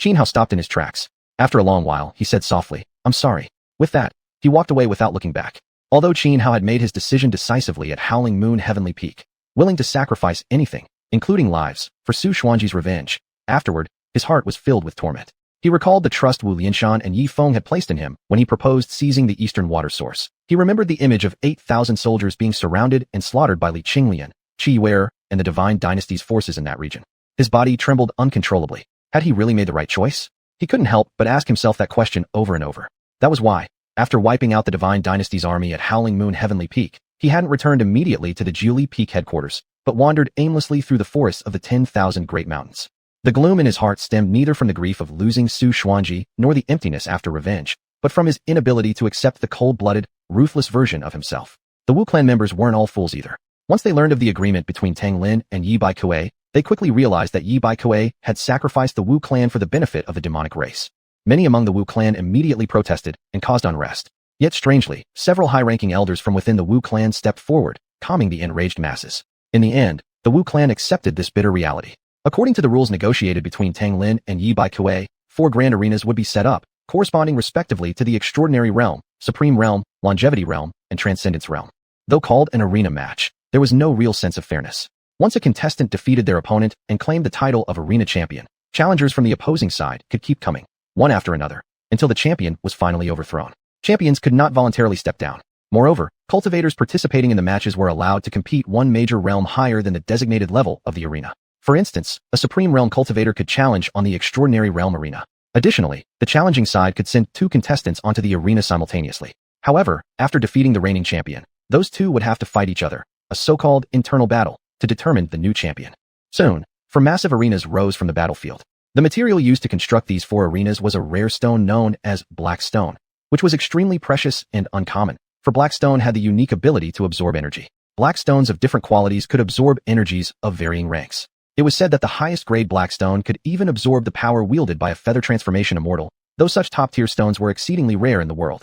Xianhao stopped in his tracks. After a long while, he said softly, "I'm sorry." With that, he walked away without looking back. Although Xianhao had made his decision decisively at Howling Moon Heavenly Peak, willing to sacrifice anything, including lives, for Su Xuanji's revenge, afterward, his heart was filled with torment. He recalled the trust Wu Lianshan and Yi Feng had placed in him when he proposed seizing the eastern water source. He remembered the image of 8,000 soldiers being surrounded and slaughtered by Li Qinglian, Qi Weir, and the Divine Dynasty's forces in that region. His body trembled uncontrollably. Had he really made the right choice? He couldn't help but ask himself that question over and over. That was why, after wiping out the Divine Dynasty's army at Howling Moon Heavenly Peak, he hadn't returned immediately to the Jiuli Peak headquarters, but wandered aimlessly through the forests of the 10,000 Great Mountains. The gloom in his heart stemmed neither from the grief of losing Su Xuanji nor the emptiness after revenge, but from his inability to accept the cold-blooded, ruthless version of himself. The Wu clan members weren't all fools either. Once they learned of the agreement between Tang Lin and Yi Baikuei, they quickly realized that Yi Baikuei had sacrificed the Wu clan for the benefit of the demonic race. Many among the Wu clan immediately protested and caused unrest. Yet strangely, several high-ranking elders from within the Wu clan stepped forward, calming the enraged masses. In the end, the Wu clan accepted this bitter reality. According to the rules negotiated between Tang Lin and Yi Baikuei, 4 grand arenas would be set up, corresponding respectively to the Extraordinary Realm, Supreme Realm, Longevity Realm, and Transcendence Realm. Though called an arena match, there was no real sense of fairness. Once a contestant defeated their opponent and claimed the title of arena champion, challengers from the opposing side could keep coming, one after another, until the champion was finally overthrown. Champions could not voluntarily step down. Moreover, cultivators participating in the matches were allowed to compete one major realm higher than the designated level of the arena. For instance, a Supreme Realm cultivator could challenge on the Extraordinary Realm arena. Additionally, the challenging side could send 2 contestants onto the arena simultaneously. However, after defeating the reigning champion, those 2 would have to fight each other, a so-called internal battle, to determine the new champion. Soon, 4 massive arenas rose from the battlefield. The material used to construct these 4 arenas was a rare stone known as black stone, which was extremely precious and uncommon, for black stone had the unique ability to absorb energy. Black stones of different qualities could absorb energies of varying ranks. It was said that the highest grade black stone could even absorb the power wielded by a feather transformation immortal, though such top-tier stones were exceedingly rare in the world.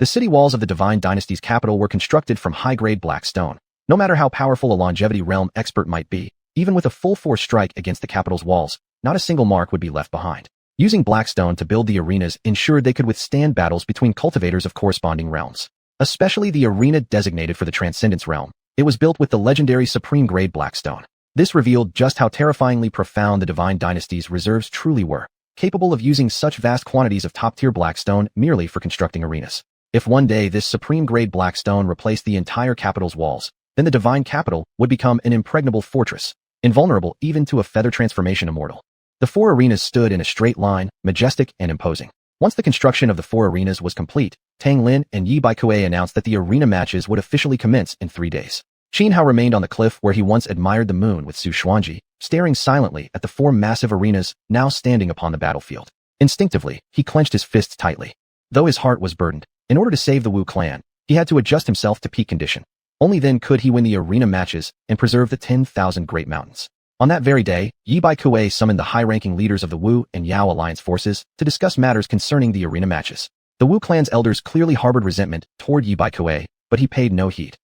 The city walls of the Divine Dynasty's capital were constructed from high-grade black stone. No matter how powerful a longevity realm expert might be, even with a full-force strike against the capital's walls, not a single mark would be left behind. Using black stone to build the arenas ensured they could withstand battles between cultivators of corresponding realms. Especially the arena designated for the Transcendence realm. It was built with the legendary supreme-grade black stone. This revealed just how terrifyingly profound the Divine Dynasty's reserves truly were, capable of using such vast quantities of top-tier black stone merely for constructing arenas. If one day this supreme-grade black stone replaced the entire capital's walls, then the Divine Capital would become an impregnable fortress, invulnerable even to a feather transformation immortal. The 4 arenas stood in a straight line, majestic and imposing. Once the construction of the 4 arenas was complete, Tang Lin and Yi Baikue announced that the arena matches would officially commence in 3 days. Xianhao remained on the cliff where he once admired the moon with Su Xuanji, staring silently at the 4 massive arenas now standing upon the battlefield. Instinctively, he clenched his fists tightly. Though his heart was burdened, in order to save the Wu clan, he had to adjust himself to peak condition. Only then could he win the arena matches and preserve the 10,000 Great Mountains. On that very day, Yi Baikue summoned the high-ranking leaders of the Wu and Yao alliance forces to discuss matters concerning the arena matches. The Wu clan's elders clearly harbored resentment toward Yi Baikue, but he paid no heed.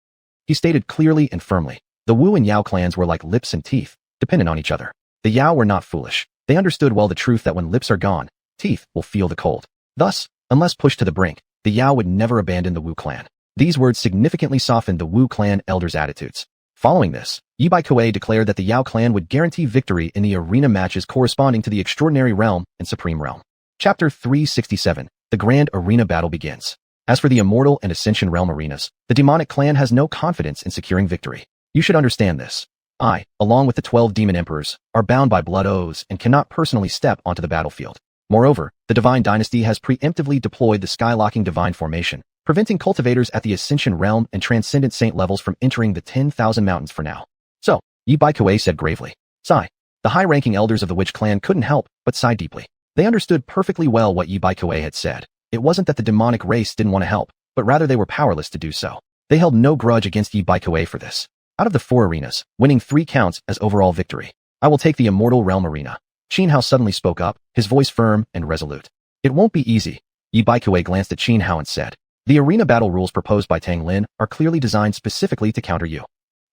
He stated clearly and firmly, the Wu and Yao clans were like lips and teeth, dependent on each other. The Yao were not foolish. They understood well the truth that when lips are gone, teeth will feel the cold. Thus, unless pushed to the brink, the Yao would never abandon the Wu clan. These words significantly softened the Wu clan elders' attitudes. Following this, Yi Baikue declared that the Yao clan would guarantee victory in the arena matches corresponding to the Extraordinary Realm and Supreme Realm. Chapter 367. The Grand Arena Battle begins. As for the Immortal and Ascension Realm arenas, the demonic clan has no confidence in securing victory. You should understand this. I, along with the 12 demon emperors, are bound by blood oaths and cannot personally step onto the battlefield. Moreover, the Divine Dynasty has preemptively deployed the skylocking divine formation, preventing cultivators at the Ascension Realm and Transcendent Saint levels from entering the 10,000 mountains for now. So, Yi Baikue said gravely. Sigh. The high-ranking elders of the Witch clan couldn't help but sigh deeply. They understood perfectly well what Yi Baikue had said. It wasn't that the demonic race didn't want to help, but rather they were powerless to do so. They held no grudge against Yi Baikue for this. Out of the 4 arenas, winning 3 counts as overall victory. I will take the Immortal Realm arena. Xianhao suddenly spoke up, his voice firm and resolute. It won't be easy. Yi Baikue glanced at Xianhao and said, the arena battle rules proposed by Tang Lin are clearly designed specifically to counter you.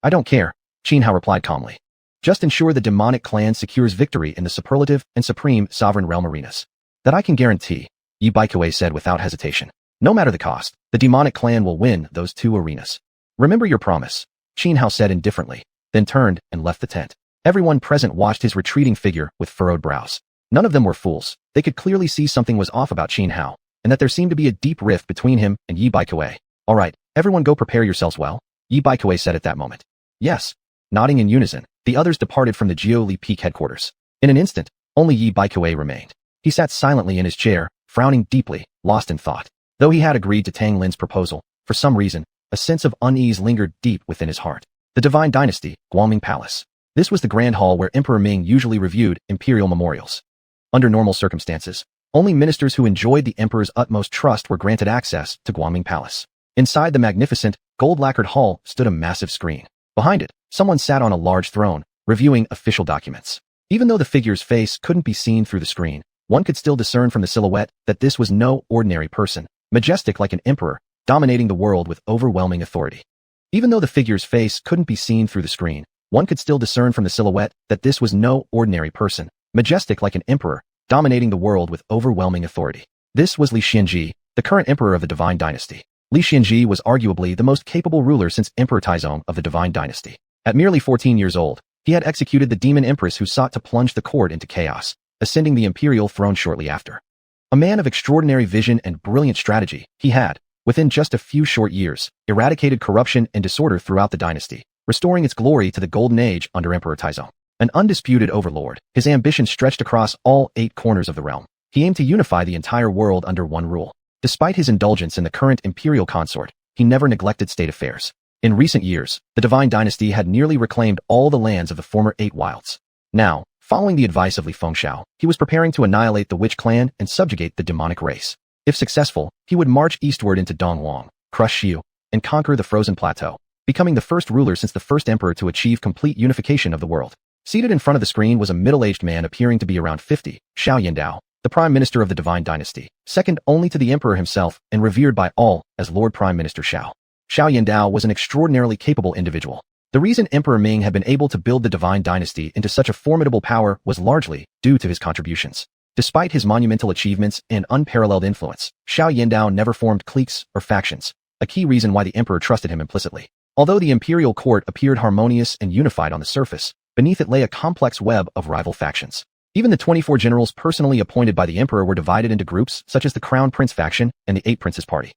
I don't care, Xianhao replied calmly. Just ensure the demonic clan secures victory in the superlative and supreme sovereign realm arenas. That I can guarantee, Yi Baikue said without hesitation. No matter the cost, the demonic clan will win those 2 arenas. Remember your promise, Xianhao said indifferently, then turned and left the tent. Everyone present watched his retreating figure with furrowed brows. None of them were fools. They could clearly see something was off about Xianhao, and that there seemed to be a deep rift between him and Yi Baikue. All right, everyone go prepare yourselves well, Yi Baikue said at that moment. Yes. Nodding in unison, the others departed from the Jiuli Peak headquarters. In an instant, only Yi Baikue remained. He sat silently in his chair, frowning deeply, lost in thought. Though he had agreed to Tang Lin's proposal, for some reason, a sense of unease lingered deep within his heart. The Divine Dynasty, Guangming Palace. This was the grand hall where Emperor Ming usually reviewed imperial memorials. Under normal circumstances, only ministers who enjoyed the emperor's utmost trust were granted access to Guangming Palace. Inside the magnificent, gold-lacquered hall stood a massive screen. Behind it, someone sat on a large throne, reviewing official documents. Even though the figure's face couldn't be seen through the screen, one could still discern from the silhouette that this was no ordinary person, majestic like an emperor, dominating the world with overwhelming authority. Even though the figure's face couldn't be seen through the screen, one could still discern from the silhouette that this was no ordinary person, majestic like an emperor, dominating the world with overwhelming authority. This was Li Xianji, the current emperor of the Divine Dynasty. Li Xianji was arguably the most capable ruler since Emperor Taizong of the Divine Dynasty. At merely 14 years old, he had executed the demon empress who sought to plunge the court into chaos, ascending the imperial throne shortly after. A man of extraordinary vision and brilliant strategy, he had, within just a few short years, eradicated corruption and disorder throughout the dynasty, restoring its glory to the golden age under Emperor Taizong. An undisputed overlord, his ambition stretched across all 8 corners of the realm. He aimed to unify the entire world under one rule. Despite his indulgence in the current imperial consort, he never neglected state affairs. In recent years, the Divine Dynasty had nearly reclaimed all the lands of the former 8 wilds. Now, following the advice of Li Fengxiao, he was preparing to annihilate the Witch clan and subjugate the demonic race. If successful, he would march eastward into Donghuang, crush Xiu, and conquer the Frozen Plateau, becoming the first ruler since the first emperor to achieve complete unification of the world. Seated in front of the screen was a middle-aged man appearing to be around 50, Xiao Yandao, the Prime Minister of the Divine Dynasty, second only to the Emperor himself and revered by all as Lord Prime Minister Xiao. Xiao Yandao was an extraordinarily capable individual. The reason Emperor Ming had been able to build the Divine Dynasty into such a formidable power was largely due to his contributions. Despite his monumental achievements and unparalleled influence, Xiao Yandao never formed cliques or factions, a key reason why the Emperor trusted him implicitly. Although the imperial court appeared harmonious and unified on the surface, beneath it lay a complex web of rival factions. Even the 24 generals personally appointed by the Emperor were divided into groups such as the Crown Prince faction and the Eight Princes Party.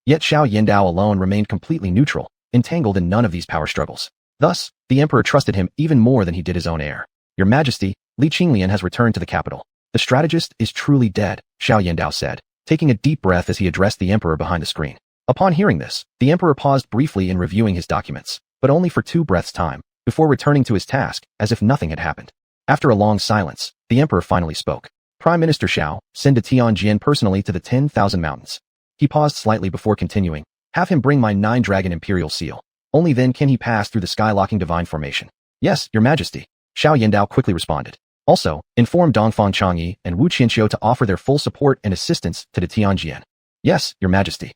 Yet Xiao Yandao alone remained completely neutral, entangled in none of these power struggles. Thus, the Emperor trusted him even more than he did his own heir. Your Majesty, Li Qinglian has returned to the capital. The strategist is truly dead, Xiao Yandao said, taking a deep breath as he addressed the Emperor behind the screen. Upon hearing this, the Emperor paused briefly in reviewing his documents, but only for 2 breaths' time, before returning to his task as if nothing had happened. After a long silence, the Emperor finally spoke. Prime Minister Xiao, send a Tianjian personally to the 10,000 mountains. He paused slightly before continuing. Have him bring my 9-dragon imperial seal. Only then can he pass through the sky-locking divine formation. Yes, Your Majesty, Xiao Yandao quickly responded. Also, inform Dongfang Changyi and Wu Qianxiu to offer their full support and assistance to the Tianjian. Yes, Your Majesty.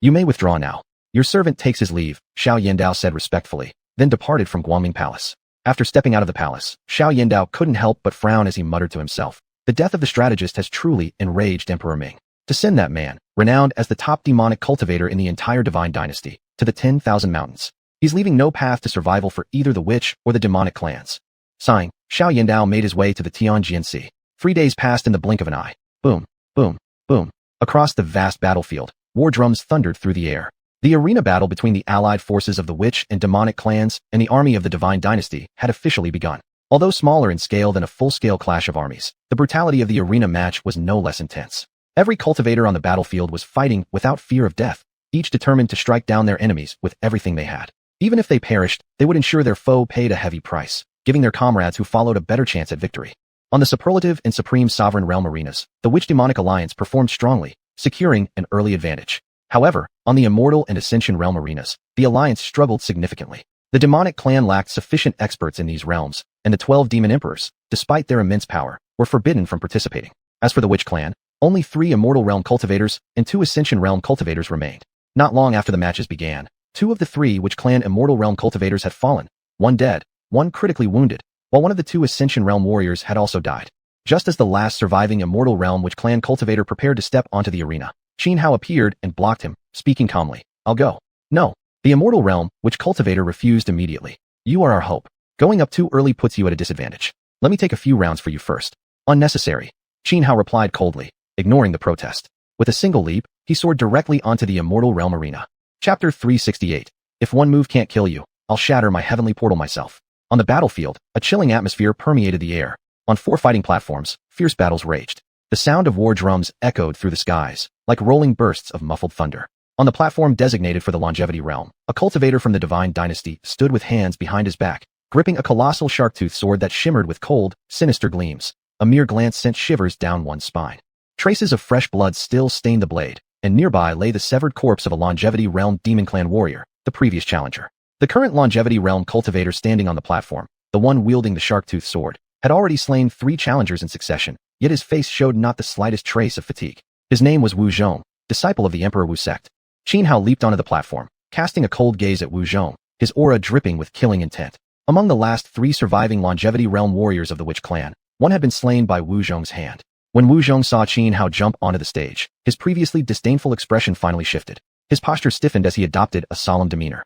You may withdraw now. Your servant takes his leave, Xiao Yandao said respectfully, then departed from Guangming Palace. After stepping out of the palace, Xiao Yandao couldn't help but frown as he muttered to himself. The death of the strategist has truly enraged Emperor Ming. To send that man, renowned as the top demonic cultivator in the entire Divine Dynasty, to the 10,000 mountains. He's leaving no path to survival for either the witch or the demonic clans. Sighing, Xiao Yandao made his way to the Tianjian Sea. 3 days passed in the blink of an eye. Boom, boom, boom. Across the vast battlefield, war drums thundered through the air. The arena battle between the allied forces of the witch and demonic clans and the army of the Divine Dynasty had officially begun. Although smaller in scale than a full-scale clash of armies, the brutality of the arena match was no less intense. Every cultivator on the battlefield was fighting without fear of death, each determined to strike down their enemies with everything they had. Even if they perished, they would ensure their foe paid a heavy price, giving their comrades who followed a better chance at victory. On the superlative and supreme sovereign realm arenas, the witch-demonic alliance performed strongly, securing an early advantage. However, on the immortal and ascension realm arenas, the alliance struggled significantly. The demonic clan lacked sufficient experts in these realms, and the 12 demon emperors, despite their immense power, were forbidden from participating. As for the witch clan, only 3 immortal realm cultivators and 2 ascension realm cultivators remained. Not long after the matches began, 2 of the 3 witch clan immortal realm cultivators had fallen, 1 dead, 1 critically wounded, while one of the 2 ascension realm warriors had also died. Just as the last surviving immortal realm witch clan cultivator prepared to step onto the arena, Xuanhuan appeared and blocked him, speaking calmly. I'll go. No. The immortal realm, which cultivator refused immediately. You are our hope. Going up too early puts you at a disadvantage. Let me take a few rounds for you first. Unnecessary. Xuanhuan replied coldly, ignoring the protest. With a single leap, he soared directly onto the immortal realm arena. Chapter 368. If one move can't kill you, I'll shatter my heavenly portal myself. On the battlefield, a chilling atmosphere permeated the air. On 4 fighting platforms, fierce battles raged. The sound of war drums echoed through the skies, like rolling bursts of muffled thunder. On the platform designated for the longevity realm, a cultivator from the Divine Dynasty stood with hands behind his back, gripping a colossal shark-tooth sword that shimmered with cold, sinister gleams. A mere glance sent shivers down one's spine. Traces of fresh blood still stained the blade, and nearby lay the severed corpse of a longevity realm demon clan warrior, the previous challenger. The current longevity realm cultivator standing on the platform, the one wielding the shark-tooth sword, had already slain 3 challengers in succession, yet his face showed not the slightest trace of fatigue. His name was Wu Zhong, disciple of the Emperor Wu sect. Xuanhuan leaped onto the platform, casting a cold gaze at Wu Zhong, his aura dripping with killing intent. Among the last 3 surviving longevity realm warriors of the witch clan, one had been slain by Wu Zhong's hand. When Wu Zhong saw Xuanhuan jump onto the stage, his previously disdainful expression finally shifted. His posture stiffened as he adopted a solemn demeanor.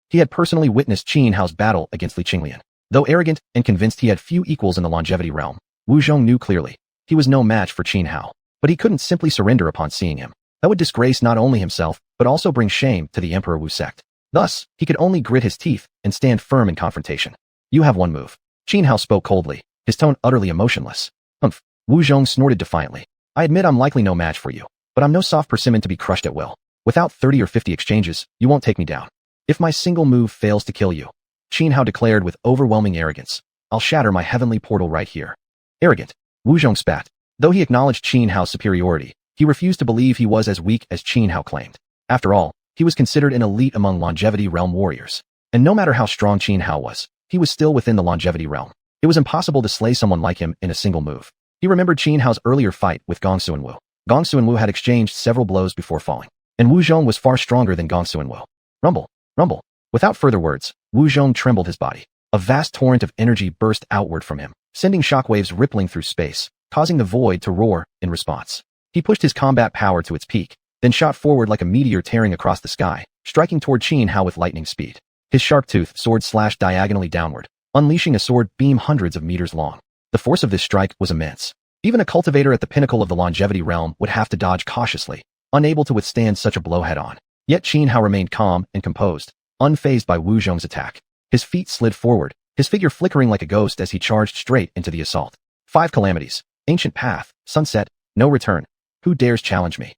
He had personally witnessed Xuanhuan's battle against Li Qinglian. Though arrogant and convinced he had few equals in the longevity realm, Wu Zhong knew clearly he was no match for Xuanhuan. But he couldn't simply surrender upon seeing him. That would disgrace not only himself, but also bring shame to the Emperor Wu sect. Thus, he could only grit his teeth and stand firm in confrontation. You have one move. Xuanhuan spoke coldly, his tone utterly emotionless. Humph. Wu Zhong snorted defiantly. I admit I'm likely no match for you, but I'm no soft persimmon to be crushed at will. Without 30 or 50 exchanges, you won't take me down. If my single move fails to kill you, Xuanhuan declared with overwhelming arrogance, I'll shatter my heavenly portal right here. Arrogant. Wu Zhong spat. Though he acknowledged Xuanhuan's superiority, he refused to believe he was as weak as Xuanhuan claimed. After all, he was considered an elite among longevity realm warriors. And no matter how strong Xuanhuan was, he was still within the longevity realm. It was impossible to slay someone like him in a single move. He remembered Qin Hao's earlier fight with Gong Xuanwu. Gong Xuanwu had exchanged several blows before falling, and Wu Zhong was far stronger than Gong Xuanwu. Rumble, rumble. Without further words, Wu Zhong trembled his body. A vast torrent of energy burst outward from him, sending shockwaves rippling through space, causing the void to roar in response. He pushed his combat power to its peak, then shot forward like a meteor tearing across the sky, striking toward Qin Hao with lightning speed. His sharp-toothed sword slashed diagonally downward, unleashing a sword beam hundreds of meters long. The force of this strike was immense. Even a cultivator at the pinnacle of the longevity realm would have to dodge cautiously, unable to withstand such a blow head-on. Yet Qin Hao remained calm and composed, unfazed by Wu Zhong's attack. His feet slid forward, his figure flickering like a ghost as he charged straight into the assault. 5 calamities. Ancient path, sunset, no return. Who dares challenge me?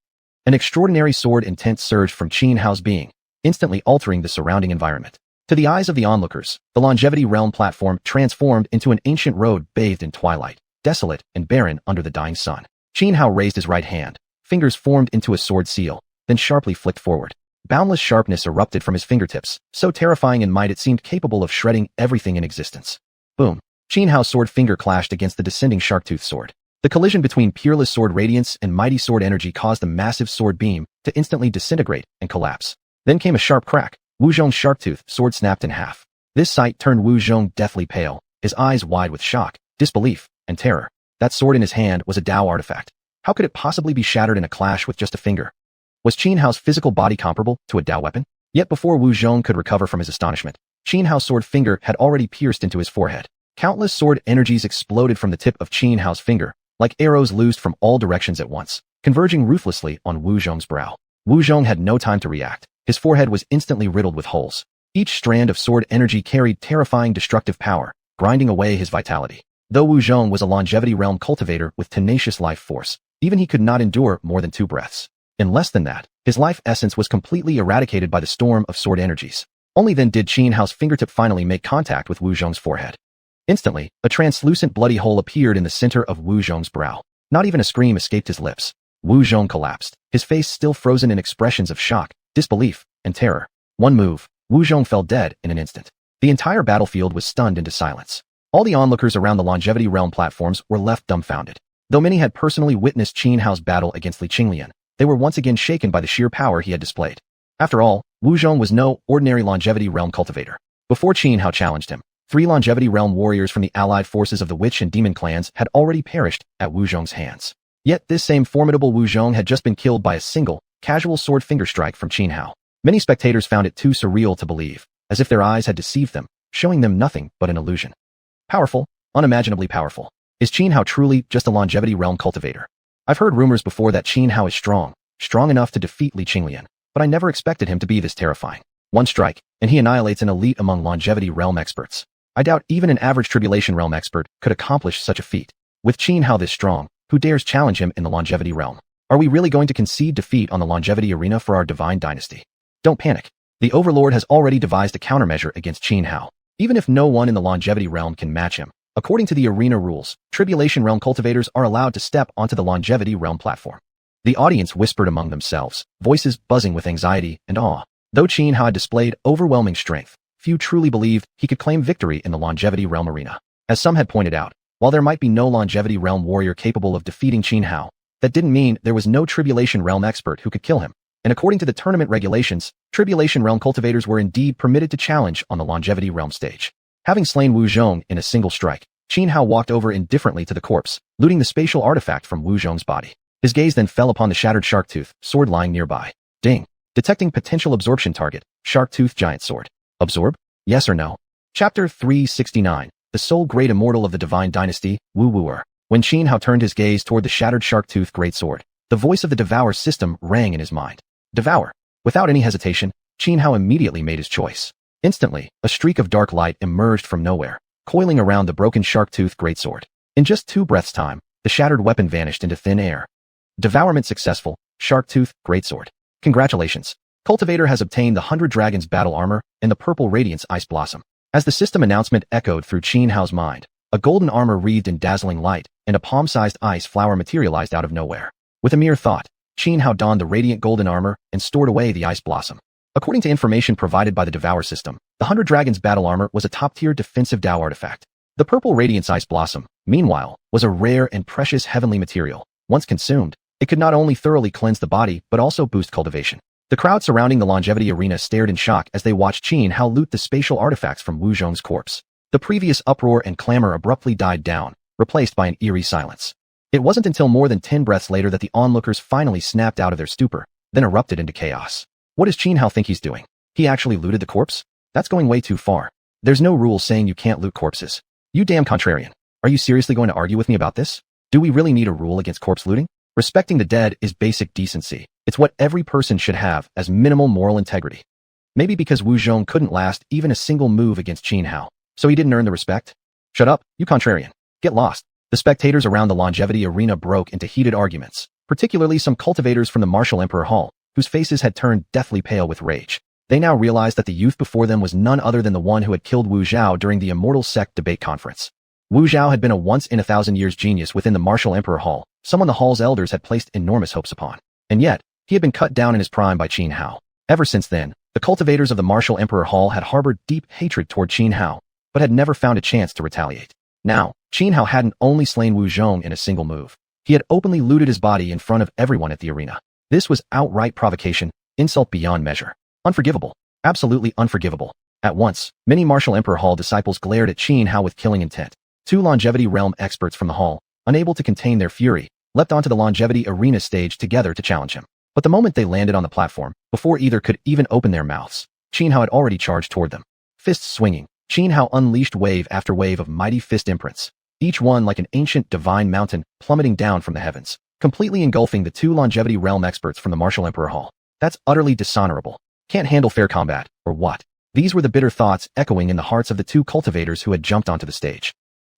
An extraordinary sword intent surged from Qin Hao's being, instantly altering the surrounding environment. To the eyes of the onlookers, the longevity realm platform transformed into an ancient road bathed in twilight, desolate and barren under the dying sun. Qin Hao raised his right hand, fingers formed into a sword seal, then sharply flicked forward. Boundless sharpness erupted from his fingertips, so terrifying in might it seemed capable of shredding everything in existence. Boom. Qin Hao's sword finger clashed against the descending shark-tooth sword. The collision between peerless sword radiance and mighty sword energy caused the massive sword beam to instantly disintegrate and collapse. Then came a sharp crack. Wu Zhong's sharp-tooth sword snapped in half. This sight turned Wu Zhong deathly pale, his eyes wide with shock, disbelief, and terror. That sword in his hand was a Dao artifact. How could it possibly be shattered in a clash with just a finger? Was Qin Hao's physical body comparable to a Dao weapon? Yet before Wu Zhong could recover from his astonishment, Qin Hao's sword finger had already pierced into his forehead. Countless sword energies exploded from the tip of Qin Hao's finger, like arrows loosed from all directions at once, converging ruthlessly on Wu Zhong's brow. Wu Zhong had no time to react. His forehead was instantly riddled with holes. Each strand of sword energy carried terrifying destructive power, grinding away his vitality. Though Wu Zhong was a longevity realm cultivator with tenacious life force, even he could not endure more than 2 breaths. In less than that, his life essence was completely eradicated by the storm of sword energies. Only then did Qin Hao's fingertip finally make contact with Wu Zhong's forehead. Instantly, a translucent bloody hole appeared in the center of Wu Zhong's brow. Not even a scream escaped his lips. Wu Zhong collapsed, his face still frozen in expressions of shock, disbelief, and terror. One move, Wu Zhong fell dead in an instant. The entire battlefield was stunned into silence. All the onlookers around the longevity realm platforms were left dumbfounded. Though many had personally witnessed Qin Hao's battle against Li Qinglian, they were once again shaken by the sheer power he had displayed. After all, Wu Zhong was no ordinary longevity realm cultivator. Before Qin Hao challenged him, 3 longevity realm warriors from the allied forces of the witch and demon clans had already perished at Wu Zhong's hands. Yet this same formidable Wu Zhong had just been killed by a single, casual sword finger strike from Qin Hao. Many spectators found it too surreal to believe, as if their eyes had deceived them, showing them nothing but an illusion. Powerful, unimaginably powerful. Is Qin Hao truly just a longevity realm cultivator? I've heard rumors before that Qin Hao is strong enough to defeat Li Qinglian, but I never expected him to be this terrifying. One strike, and he annihilates an elite among longevity realm experts. I doubt even an average tribulation realm expert could accomplish such a feat. With Qin Hao this strong, who dares challenge him in the longevity realm? Are we really going to concede defeat on the longevity arena for our divine dynasty? Don't panic. The Overlord has already devised a countermeasure against Qin Hao. Even if no one in the longevity realm can match him, according to the arena rules, tribulation realm cultivators are allowed to step onto the longevity realm platform. The audience whispered among themselves, voices buzzing with anxiety and awe. Though Qin Hao displayed overwhelming strength, few truly believed he could claim victory in the longevity realm arena. As some had pointed out, while there might be no longevity realm warrior capable of defeating Qin Hao, that didn't mean there was no tribulation realm expert who could kill him. And according to the tournament regulations, tribulation realm cultivators were indeed permitted to challenge on the longevity realm stage. Having slain Wu Zhong in a single strike, Qin Hao walked over indifferently to the corpse, looting the spatial artifact from Wu Zhong's body. His gaze then fell upon the shattered shark-tooth sword lying nearby. Ding. Detecting potential absorption target, shark-tooth giant sword. Absorb? Yes or no? Chapter 369. The sole great immortal of the divine dynasty, Wu Wuer. When Qin Hao turned his gaze toward the shattered shark-tooth greatsword, the voice of the Devour system rang in his mind. Devour. Without any hesitation, Qin Hao immediately made his choice. Instantly, a streak of dark light emerged from nowhere, coiling around the broken shark-tooth greatsword. In just 2 breaths' time, the shattered weapon vanished into thin air. Devourment successful, shark-tooth greatsword. Congratulations. Cultivator has obtained the 100 Dragons battle armor and the purple radiance ice blossom. As the system announcement echoed through Qin Hao's mind, a golden armor wreathed in dazzling light and a palm-sized ice flower materialized out of nowhere. With a mere thought, Qin Hao donned the radiant golden armor and stored away the ice blossom. According to information provided by the Devour system, the 100 Dragons battle armor was a top-tier defensive Dao artifact. The purple radiance ice blossom, meanwhile, was a rare and precious heavenly material. Once consumed, it could not only thoroughly cleanse the body, but also boost cultivation. The crowd surrounding the longevity arena stared in shock as they watched Xuanhuan loot the spatial artifacts from Wu Zhong's corpse. The previous uproar and clamor abruptly died down, replaced by an eerie silence. It wasn't until more than 10 breaths later that the onlookers finally snapped out of their stupor, then erupted into chaos. What does Xuanhuan think he's doing? He actually looted the corpse? That's going way too far. There's no rule saying you can't loot corpses. You damn contrarian. Are you seriously going to argue with me about this? Do we really need a rule against corpse looting? Respecting the dead is basic decency. It's what every person should have as minimal moral integrity. Maybe because Wu Zhong couldn't last even a single move against Xuanhuan, so he didn't earn the respect? Shut up, you contrarian. Get lost. The spectators around the longevity arena broke into heated arguments, particularly some cultivators from the Martial Emperor Hall, whose faces had turned deathly pale with rage. They now realized that the youth before them was none other than the one who had killed Wu Zhao during the Immortal Sect debate conference. Wu Zhao had been a once-in-a-thousand-years genius within the Martial Emperor Hall, someone the Hall's elders had placed enormous hopes upon. And yet, he had been cut down in his prime by Xuanhuan. Ever since then, the cultivators of the Martial Emperor Hall had harbored deep hatred toward Xuanhuan, but had never found a chance to retaliate. Now, Xuanhuan hadn't only slain Wu Zhong in a single move. He had openly looted his body in front of everyone at the arena. This was outright provocation, insult beyond measure. Unforgivable. Absolutely unforgivable. At once, many Martial Emperor Hall disciples glared at Xuanhuan with killing intent. Two longevity realm experts from the hall, unable to contain their fury, leapt onto the longevity arena stage together to challenge him. But the moment they landed on the platform, before either could even open their mouths, Xuanhuan had already charged toward them. Fists swinging, Xuanhuan unleashed wave after wave of mighty fist imprints, each one like an ancient divine mountain plummeting down from the heavens, completely engulfing the two longevity realm experts from the Martial Emperor Hall. That's utterly dishonorable. Can't handle fair combat, or what? These were the bitter thoughts echoing in the hearts of the two cultivators who had jumped onto the stage.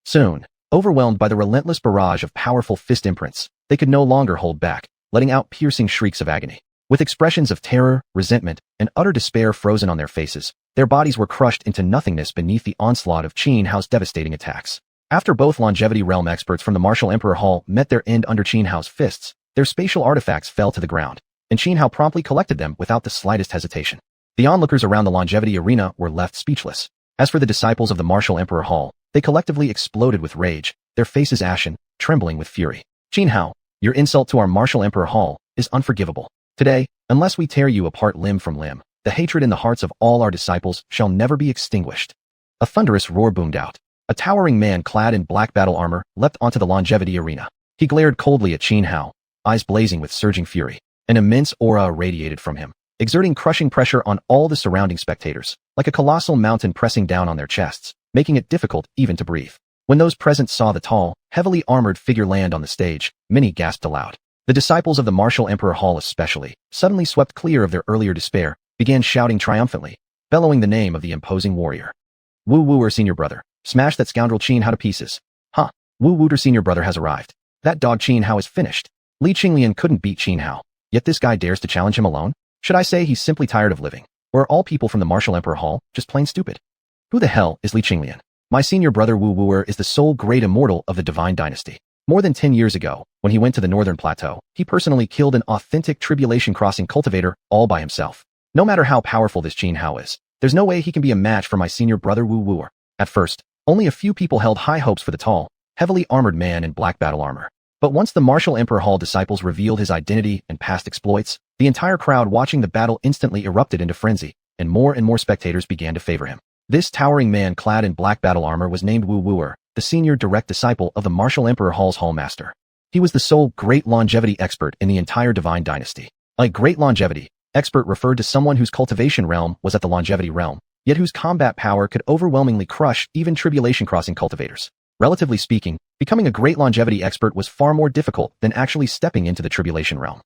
Soon, overwhelmed by the relentless barrage of powerful fist imprints, they could no longer hold back, letting out piercing shrieks of agony. With expressions of terror, resentment, and utter despair frozen on their faces, their bodies were crushed into nothingness beneath the onslaught of Xuanhuan's devastating attacks. After both longevity realm experts from the Martial Emperor Hall met their end under Xuanhuan's fists, their spatial artifacts fell to the ground, and Xuanhuan promptly collected them without the slightest hesitation. The onlookers around the longevity arena were left speechless. As for the disciples of the Martial Emperor Hall, they collectively exploded with rage, their faces ashen, trembling with fury. Xuanhuan, your insult to our Martial Emperor Hall is unforgivable. Today, unless we tear you apart limb from limb, the hatred in the hearts of all our disciples shall never be extinguished. A thunderous roar boomed out. A towering man clad in black battle armor leapt onto the longevity arena. He glared coldly at Xuanhuan, eyes blazing with surging fury. An immense aura irradiated from him, exerting crushing pressure on all the surrounding spectators, like a colossal mountain pressing down on their chests, making it difficult even to breathe. When those present saw the tall, heavily armored figure land on the stage, many gasped aloud. The disciples of the Martial Emperor Hall especially, suddenly swept clear of their earlier despair, began shouting triumphantly, bellowing the name of the imposing warrior. Wu Wuer Senior Brother, smash that scoundrel Xuanhuan to pieces. Huh, Wu Wuer Senior Brother has arrived. That dog Xuanhuan is finished. Li Qinglian couldn't beat Xuanhuan, yet this guy dares to challenge him alone? Should I say he's simply tired of living? Or are all people from the Martial Emperor Hall just plain stupid? Who the hell is Li Qinglian? My senior brother Wu Wuer is the sole great immortal of the Divine Dynasty. More than 10 years ago, when he went to the Northern Plateau, he personally killed an authentic tribulation-crossing cultivator all by himself. No matter how powerful this Xuanhuan is, there's no way he can be a match for my senior brother Wu Wuer. At first, only a few people held high hopes for the tall, heavily armored man in black battle armor. But once the Martial Emperor Hall disciples revealed his identity and past exploits, the entire crowd watching the battle instantly erupted into frenzy, and more spectators began to favor him. This towering man clad in black battle armor was named Wu Wuer, the senior direct disciple of the Martial Emperor Hall's Hallmaster. He was the sole great longevity expert in the entire Divine Dynasty. A great longevity expert referred to someone whose cultivation realm was at the longevity realm, yet whose combat power could overwhelmingly crush even tribulation-crossing cultivators. Relatively speaking, becoming a great longevity expert was far more difficult than actually stepping into the tribulation realm.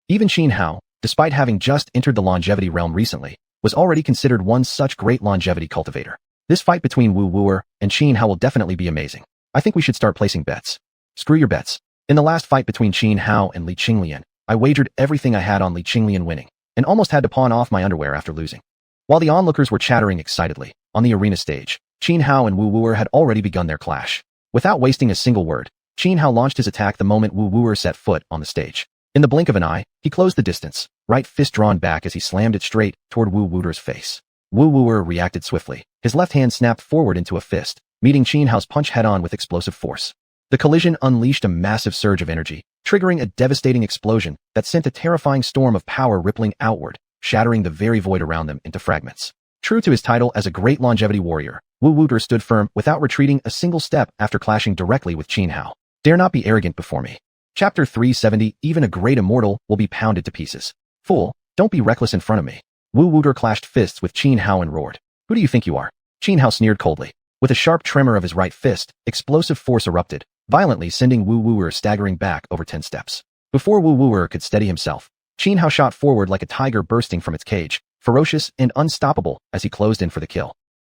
Even Xuanhuan, despite having just entered the longevity realm recently, was already considered one such great longevity cultivator. This fight between Wu Wuer and Xuanhuan will definitely be amazing. I think we should start placing bets. Screw your bets. In the last fight between Xuanhuan and Li Qinglian, I wagered everything I had on Li Qinglian winning, and almost had to pawn off my underwear after losing. While the onlookers were chattering excitedly, on the arena stage, Xuanhuan and Wu Wuer had already begun their clash. Without wasting a single word, Xuanhuan launched his attack the moment Wu Wuer set foot on the stage. In the blink of an eye, he closed the distance, right fist drawn back as he slammed it straight toward Wu Wuer's face. Wu Wuer reacted swiftly. His left hand snapped forward into a fist, meeting Xuanhuan's punch head-on with explosive force. The collision unleashed a massive surge of energy, triggering a devastating explosion that sent a terrifying storm of power rippling outward, shattering the very void around them into fragments. True to his title as a great longevity warrior, Wu Wuger stood firm without retreating a single step after clashing directly with Xianhao. Dare not be arrogant before me. Chapter 370, even a great immortal will be pounded to pieces. Fool, don't be reckless in front of me. Wu Wuger clashed fists with Xianhao and roared. Who do you think you are? Xianhao sneered coldly. With a sharp tremor of his right fist, explosive force erupted, violently sending Wu Wuger staggering back over 10 steps. Before Wu Wuger could steady himself, Xianhao shot forward like a tiger bursting from its cage, ferocious and unstoppable as he closed in for the kill.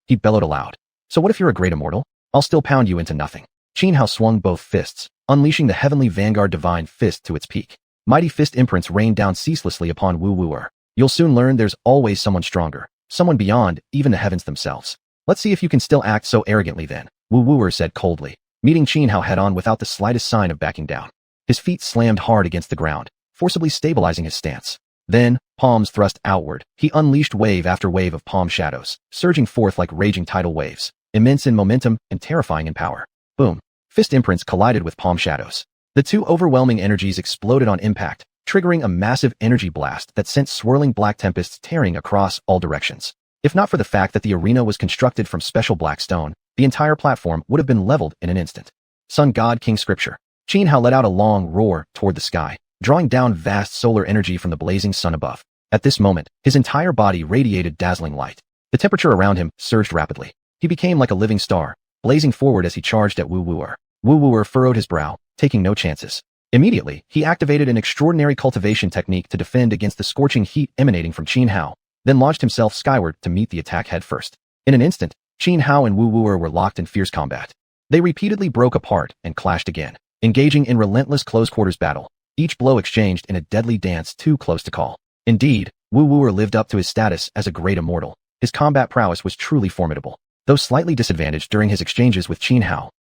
He bellowed aloud. So what if you're a great immortal? I'll still pound you into nothing. Xianhao swung both fists, unleashing the heavenly vanguard divine fist to its peak. Mighty fist imprints rained down ceaselessly upon Wu Wuger. You'll soon learn there's always someone stronger, someone beyond even the heavens themselves. Let's see if you can still act so arrogantly then, Wu Wuger said coldly, meeting Xianhao head-on without the slightest sign of backing down. His feet slammed hard against the ground, forcibly stabilizing his stance. Then, palms thrust outward, he unleashed wave after wave of palm shadows, surging forth like raging tidal waves, immense in momentum and terrifying in power. Boom. Fist imprints collided with palm shadows. The two overwhelming energies exploded on impact, triggering a massive energy blast that sent swirling black tempests tearing across all directions. If not for the fact that the arena was constructed from special black stone, the entire platform would have been leveled in an instant. Sun God King Scripture. Xianhao let out a long roar toward the sky, drawing down vast solar energy from the blazing sun above. At this moment, his entire body radiated dazzling light. The temperature around him surged rapidly. He became like a living star, blazing forward as he charged at Wu Wuger. Wu Wuger furrowed his brow, taking no chances. Immediately, he activated an extraordinary cultivation technique to defend against the scorching heat emanating from Xianhao, then launched himself skyward to meet the attack head first. In an instant, Xianhao and Wu Wuger were locked in fierce combat. They repeatedly broke apart and clashed again, engaging in relentless close-quarters battle, each blow exchanged in a deadly dance too close to call. Indeed, Wu Wuger lived up to his status as a great immortal. His combat prowess was truly formidable. Though slightly disadvantaged during his exchanges with Xianhao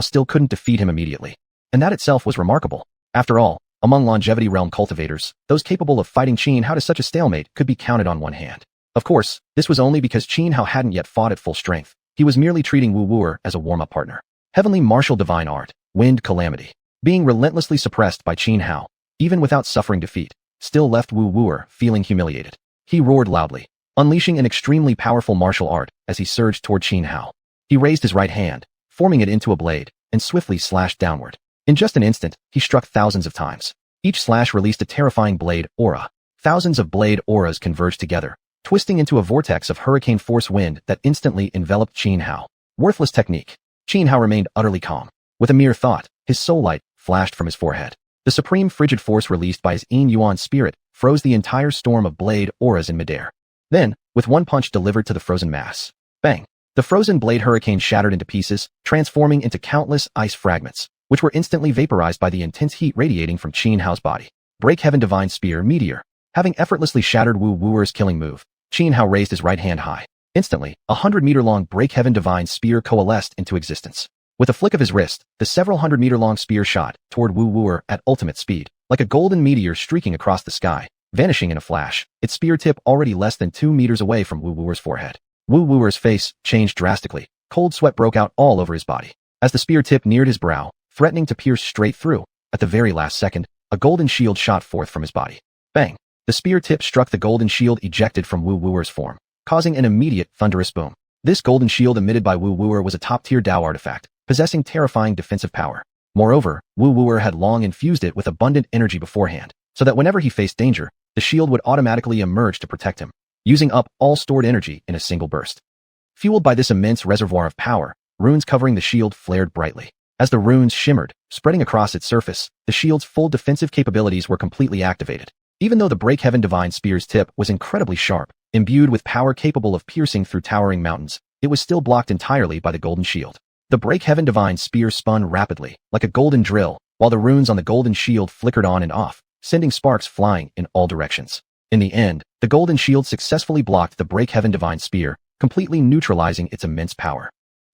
still couldn't defeat him immediately. And that itself was remarkable. After all, among longevity realm cultivators, those capable of fighting Xianhao to such a stalemate could be counted on one hand. Of course, this was only because Xianhao hadn't yet fought at full strength. He was merely treating Wu Wuger as a warm-up partner. Heavenly martial divine art, wind calamity. Being relentlessly suppressed by Xianhao, even without suffering defeat, still left Wu Wuger feeling humiliated. He roared loudly, unleashing an extremely powerful martial art as he surged toward Xianhao. He raised his right hand, forming it into a blade, and swiftly slashed downward. In just an instant, he struck thousands of times. Each slash released a terrifying blade aura. Thousands of blade auras converged together, twisting into a vortex of hurricane force wind that instantly enveloped Xianhao. Worthless technique. Xianhao remained utterly calm. With a mere thought, his soul light flashed from his forehead. The supreme frigid force released by his xuanhuan spirit froze the entire storm of blade auras in midair. Then, with one punch delivered to the frozen mass, bang! The frozen blade hurricane shattered into pieces, transforming into countless ice fragments, which were instantly vaporized by the intense heat radiating from Xianhao's body. Break Heaven Divine Spear Meteor. Having effortlessly shattered Wu Wuger's killing move, Xianhao raised his right hand high. Instantly, a 100-meter-long Break Heaven Divine Spear coalesced into existence. With a flick of his wrist, the several hundred-meter-long spear shot toward Wu Wuger at ultimate speed, like a golden meteor streaking across the sky, vanishing in a flash, its spear tip already less than 2 meters away from Wu Wuger's forehead. Wu Wuger's face changed drastically. Cold sweat broke out all over his body. As the spear tip neared his brow, threatening to pierce straight through, at the very last second, a golden shield shot forth from his body. Bang! The spear tip struck the golden shield ejected from Wu Wuger's form, causing an immediate, thunderous boom. This golden shield emitted by Wu Wuger was a top-tier Dao artifact, possessing terrifying defensive power. Moreover, Wu Wuger had long infused it with abundant energy beforehand, so that whenever he faced danger, the shield would automatically emerge to protect him, using up all stored energy in a single burst. Fueled by this immense reservoir of power, runes covering the shield flared brightly. As the runes shimmered, spreading across its surface, the shield's full defensive capabilities were completely activated. Even though the Break Heaven Divine Spear's tip was incredibly sharp, imbued with power capable of piercing through towering mountains, it was still blocked entirely by the golden shield. The Break Heaven Divine Spear spun rapidly, like a golden drill, while the runes on the golden shield flickered on and off, sending sparks flying in all directions. In the end, the golden shield successfully blocked the Break Heaven Divine Spear, completely neutralizing its immense power.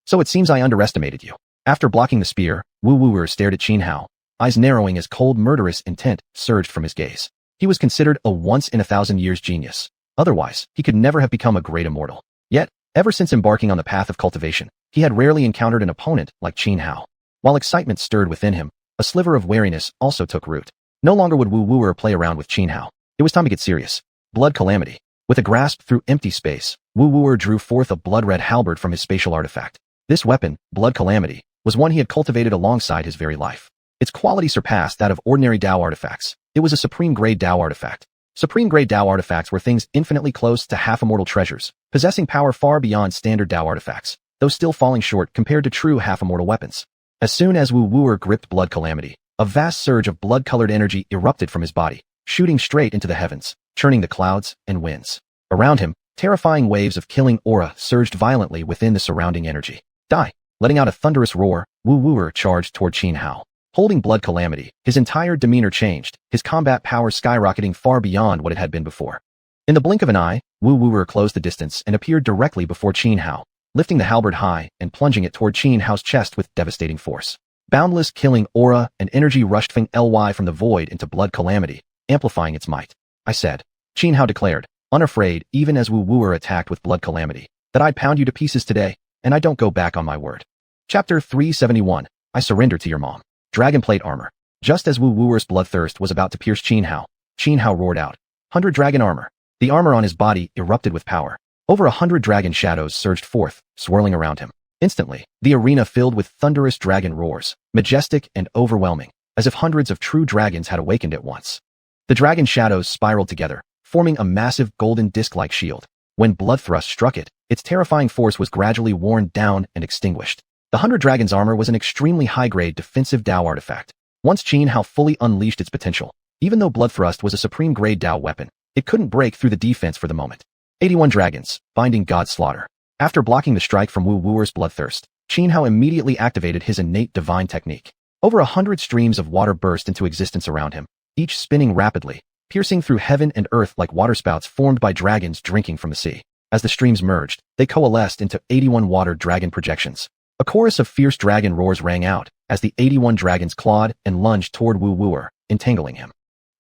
So it seems I underestimated you. After blocking the spear, Wu Wuger stared at Xianhao, eyes narrowing as cold murderous intent surged from his gaze. He was considered a once-in-a-thousand-years genius. Otherwise, he could never have become a great immortal. Yet, ever since embarking on the path of cultivation, he had rarely encountered an opponent like Xianhao. While excitement stirred within him, a sliver of wariness also took root. No longer would Wu Wuer play around with Xianhao. It was time to get serious. Blood Calamity. With a grasp through empty space, Wu Wuer drew forth a blood-red halberd from his spatial artifact. This weapon, Blood Calamity, was one he had cultivated alongside his very life. Its quality surpassed that of ordinary Dao artifacts. It was a supreme-grade Dao artifact. Supreme-grade Dao artifacts were things infinitely close to half-immortal treasures, possessing power far beyond standard Dao artifacts, though still falling short compared to true half-immortal weapons. As soon as Wu Wuer gripped Blood Calamity, a vast surge of blood-colored energy erupted from his body, shooting straight into the heavens, churning the clouds and winds. Around him, terrifying waves of killing aura surged violently within the surrounding energy. Die! Letting out a thunderous roar, Wu Wuer charged toward Xianhao. Holding Blood Calamity, his entire demeanor changed, his combat power skyrocketing far beyond what it had been before. In the blink of an eye, Wu Wuer closed the distance and appeared directly before Xianhao, lifting the halberd high and plunging it toward Xianhao's chest with devastating force. Boundless killing aura and energy rushed from the void into Blood Calamity, amplifying its might. I said, Xianhao declared, unafraid even as Wu Wuer attacked with Blood Calamity, that I'd pound you to pieces today, and I don't go back on my word. Chapter 371. I surrender to your mom. Dragon Plate Armor. Just as Wu Wuer's bloodthirst was about to pierce Xianhao, Xianhao roared out, 100 Dragon Armor. The armor on his body erupted with power. Over 100 dragon shadows surged forth, swirling around him. Instantly, the arena filled with thunderous dragon roars, majestic and overwhelming, as if hundreds of true dragons had awakened at once. The dragon shadows spiraled together, forming a massive golden disc-like shield. When Bloodthrust struck it, its terrifying force was gradually worn down and extinguished. The 100 Dragons armor was an extremely high-grade defensive Dao artifact. Once Xianhao fully unleashed its potential, even though Bloodthrust was a supreme-grade Dao weapon, it couldn't break through the defense for the moment. 81 Dragons, Binding God Slaughter. After blocking the strike from Wu Wuer's bloodthirst, Xianhao immediately activated his innate divine technique. Over 100 streams of water burst into existence around him, each spinning rapidly, piercing through heaven and earth like waterspouts formed by dragons drinking from the sea. As the streams merged, they coalesced into 81 water dragon projections. A chorus of fierce dragon roars rang out as the 81 dragons clawed and lunged toward Wu Wuer, entangling him.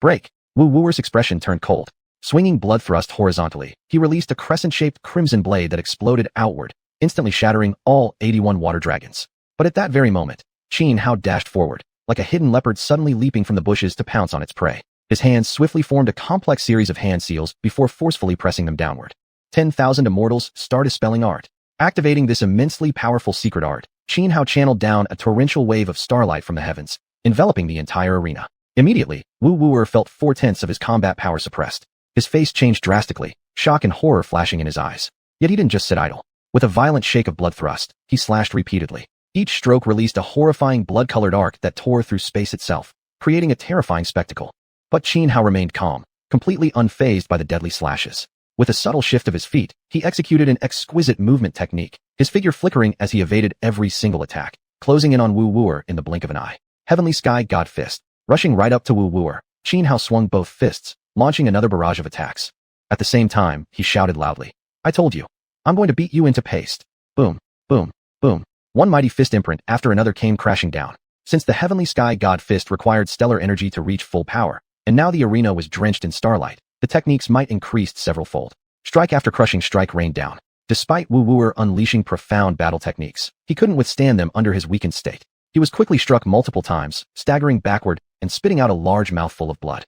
Break! Wu Wuer's expression turned cold. Swinging Bloodthrust horizontally, he released a crescent-shaped crimson blade that exploded outward, instantly shattering all 81 water dragons. But at that very moment, Xianhao dashed forward, like a hidden leopard suddenly leaping from the bushes to pounce on its prey. His hands swiftly formed a complex series of hand seals before forcefully pressing them downward. 10,000 Immortals Star Dispelling Art. Activating this immensely powerful secret art, Xianhao channeled down a torrential wave of starlight from the heavens, enveloping the entire arena. Immediately, Wu Wuer felt 4/10 of his combat power suppressed. His face changed drastically, shock and horror flashing in his eyes. Yet he didn't just sit idle. With a violent shake of Bloodthrust, he slashed repeatedly. Each stroke released a horrifying blood-colored arc that tore through space itself, creating a terrifying spectacle. But Xianhao remained calm, completely unfazed by the deadly slashes. With a subtle shift of his feet, he executed an exquisite movement technique, his figure flickering as he evaded every single attack, closing in on Wu Wuer in the blink of an eye. Heavenly Sky God Fist. Rushing right up to Wu Wuer, Xianhao swung both fists, launching another barrage of attacks. At the same time, he shouted loudly, I told you. I'm going to beat you into paste. Boom, boom, boom. One mighty fist imprint after another came crashing down. Since the Heavenly Sky God Fist required stellar energy to reach full power, and now the arena was drenched in starlight, the technique's might increased several-fold. Strike after crushing strike rained down. Despite Wu Wuer unleashing profound battle techniques, he couldn't withstand them under his weakened state. He was quickly struck multiple times, staggering backward and spitting out a large mouthful of blood.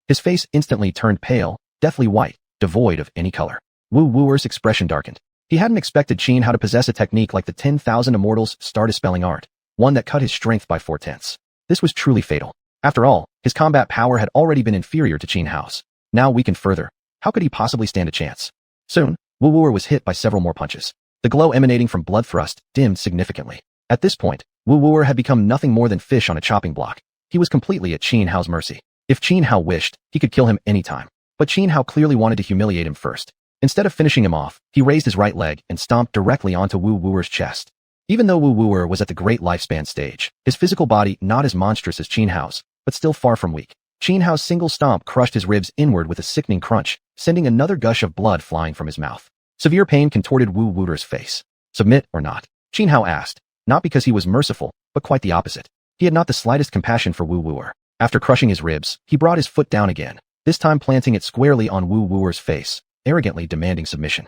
His face instantly turned pale, deathly white, devoid of any color. Wu Wuer's expression darkened. He hadn't expected Xianhao to possess a technique like the 10,000 Immortals Star Dispelling Art, one that cut his strength by 4/10. This was truly fatal. After all, his combat power had already been inferior to Xianhao's. Now weakened further, how could he possibly stand a chance? Soon, Wu Wuer was hit by several more punches. The glow emanating from Bloodthrust dimmed significantly. At this point, Wu Wuer had become nothing more than fish on a chopping block. He was completely at Xianhao's mercy. If Xianhao wished, he could kill him anytime. But Xianhao clearly wanted to humiliate him first. Instead of finishing him off, he raised his right leg and stomped directly onto Wu Wuer's chest. Even though Wu Wuer was at the great lifespan stage, his physical body not as monstrous as Xianhao's, but still far from weak. Xianhao's single stomp crushed his ribs inward with a sickening crunch, sending another gush of blood flying from his mouth. Severe pain contorted Wu Wuer's face. Submit or not? Xianhao asked, not because he was merciful, but quite the opposite. He had not the slightest compassion for Wu Wuer. After crushing his ribs, he brought his foot down again, this time planting it squarely on Wu Wuer's face, arrogantly demanding submission.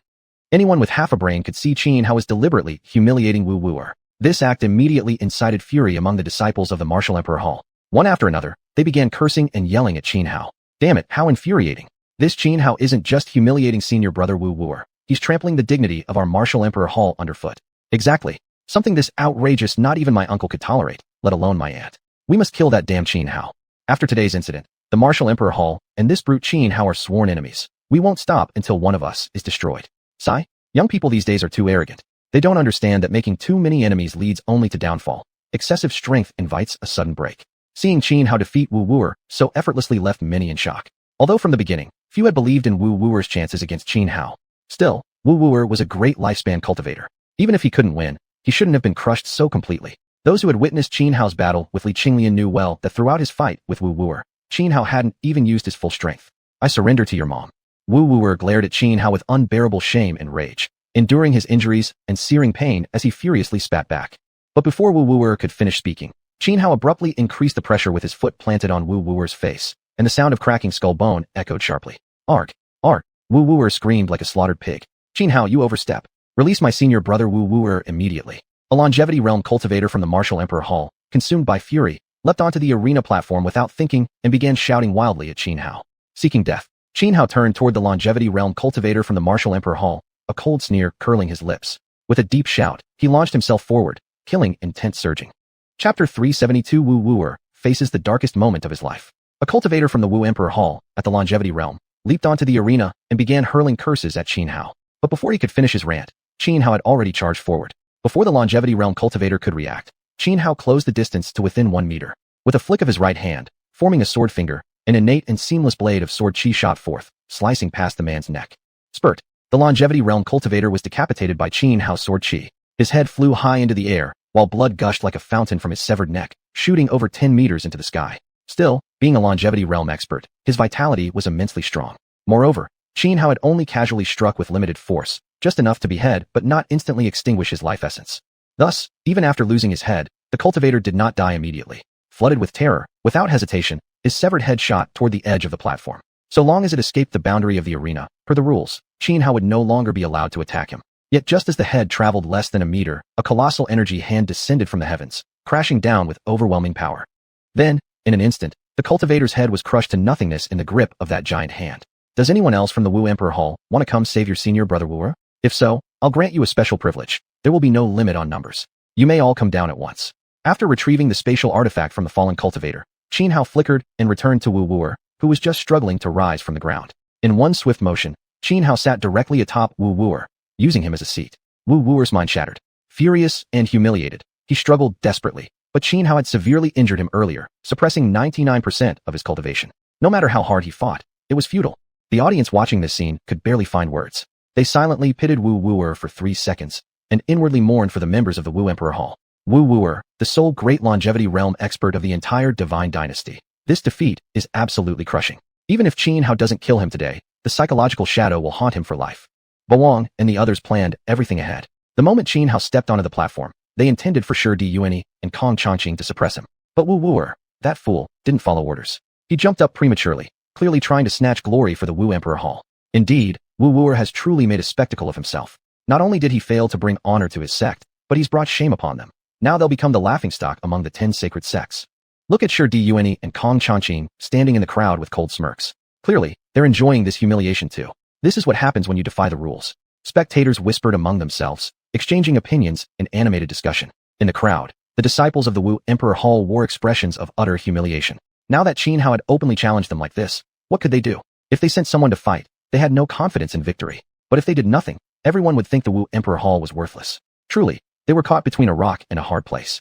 Anyone with half a brain could see Xianhao was deliberately humiliating Wu Wuer. This act immediately incited fury among the disciples of the martial Emperor Hall. One after another, they began cursing and yelling at Xianhao. Damn it, how infuriating. This Xianhao isn't just humiliating senior brother Wu Wuer. He's trampling the dignity of our martial Emperor Hall underfoot. Exactly. Something this outrageous not even my uncle could tolerate, let alone my aunt. We must kill that damn Xianhao. After today's incident, the martial Emperor Hall and this brute Xianhao are sworn enemies. We won't stop until one of us is destroyed. Sigh? Young people these days are too arrogant. They don't understand that making too many enemies leads only to downfall. Excessive strength invites a sudden break. Seeing Xianhao defeat Wu Wuer so effortlessly left many in shock. Although from the beginning, few had believed in Wu Wuer's chances against Xianhao. Still, Wu Wuer was a great lifespan cultivator. Even if he couldn't win, he shouldn't have been crushed so completely. Those who had witnessed Xianhao's battle with Li Qinglian knew well that throughout his fight with Wu Wuer, Xianhao hadn't even used his full strength. I surrender to your mom. Wu Wuer glared at Xianhao with unbearable shame and rage, enduring his injuries and searing pain as he furiously spat back. But before Wu Wuer could finish speaking, Xianhao abruptly increased the pressure with his foot planted on Wu Wuer's face, and the sound of cracking skull bone echoed sharply. Arg! Arg! Wu Wuer screamed like a slaughtered pig. Xianhao, you overstep. Release my senior brother Wu Wuer immediately. A longevity realm cultivator from the martial Emperor Hall, consumed by fury, leapt onto the arena platform without thinking and began shouting wildly at Xianhao. Seeking death, Xianhao turned toward the longevity realm cultivator from the martial Emperor Hall, a cold sneer curling his lips. With a deep shout, he launched himself forward, killing intent surging. Chapter 372 Wu Wuer faces the darkest moment of his life. A cultivator from the Wu Emperor Hall, at the longevity realm, leaped onto the arena and began hurling curses at Xianhao. But before he could finish his rant, Xianhao had already charged forward. Before the longevity realm cultivator could react, Xianhao closed the distance to within 1 meter. With a flick of his right hand, forming a sword finger, an innate and seamless blade of sword chi shot forth, slicing past the man's neck. Spurt. The longevity realm cultivator was decapitated by Xianhao's sword chi. His head flew high into the air, while blood gushed like a fountain from his severed neck, shooting over 10 meters into the sky. Still, being a longevity realm expert, his vitality was immensely strong. Moreover, Xianhao had only casually struck with limited force, just enough to behead but not instantly extinguish his life essence. Thus, even after losing his head, the cultivator did not die immediately. Flooded with terror, without hesitation, his severed head shot toward the edge of the platform. So long as it escaped the boundary of the arena, per the rules, Xianhao would no longer be allowed to attack him. Yet just as the head traveled less than a meter, a colossal energy hand descended from the heavens, crashing down with overwhelming power. Then, in an instant, the cultivator's head was crushed to nothingness in the grip of that giant hand. Does anyone else from the Wu Emperor Hall want to come save your senior brother Wuer? If so, I'll grant you a special privilege. There will be no limit on numbers. You may all come down at once. After retrieving the spatial artifact from the fallen cultivator, Xianhao flickered and returned to Wu Wuer, who was just struggling to rise from the ground. In one swift motion, Xianhao sat directly atop Wu Wuer, using him as a seat. Wu Wuer's mind shattered. Furious and humiliated, he struggled desperately, but Xianhao had severely injured him earlier, suppressing 99% of his cultivation. No matter how hard he fought, it was futile. The audience watching this scene could barely find words. They silently pitted Wu Wuer for 3 seconds, and inwardly mourned for the members of the Wu Emperor Hall. Wu Wuer, the sole great longevity realm expert of the entire divine dynasty. This defeat is absolutely crushing. Even if Xianhao doesn't kill him today, the psychological shadow will haunt him for life. Wang and the others planned everything ahead. The moment Xianhao stepped onto the platform, they intended for sure Yuani and Kong Changqing to suppress him. But Wu Wuer, that fool, didn't follow orders. He jumped up prematurely, clearly trying to snatch glory for the Wu Emperor Hall. Indeed, Wu Wuer has truly made a spectacle of himself. Not only did he fail to bring honor to his sect, but he's brought shame upon them. Now they'll become the laughingstock among the 10 sacred sects. Look at Shi Yuani and Kong Changqing standing in the crowd with cold smirks. Clearly, they're enjoying this humiliation too. This is what happens when you defy the rules. Spectators whispered among themselves, exchanging opinions in animated discussion. In the crowd, the disciples of the Wu Emperor Hall wore expressions of utter humiliation. Now that Xianhao had openly challenged them like this, what could they do? If they sent someone to fight, they had no confidence in victory. But if they did nothing, everyone would think the Wu Emperor Hall was worthless. Truly, they were caught between a rock and a hard place.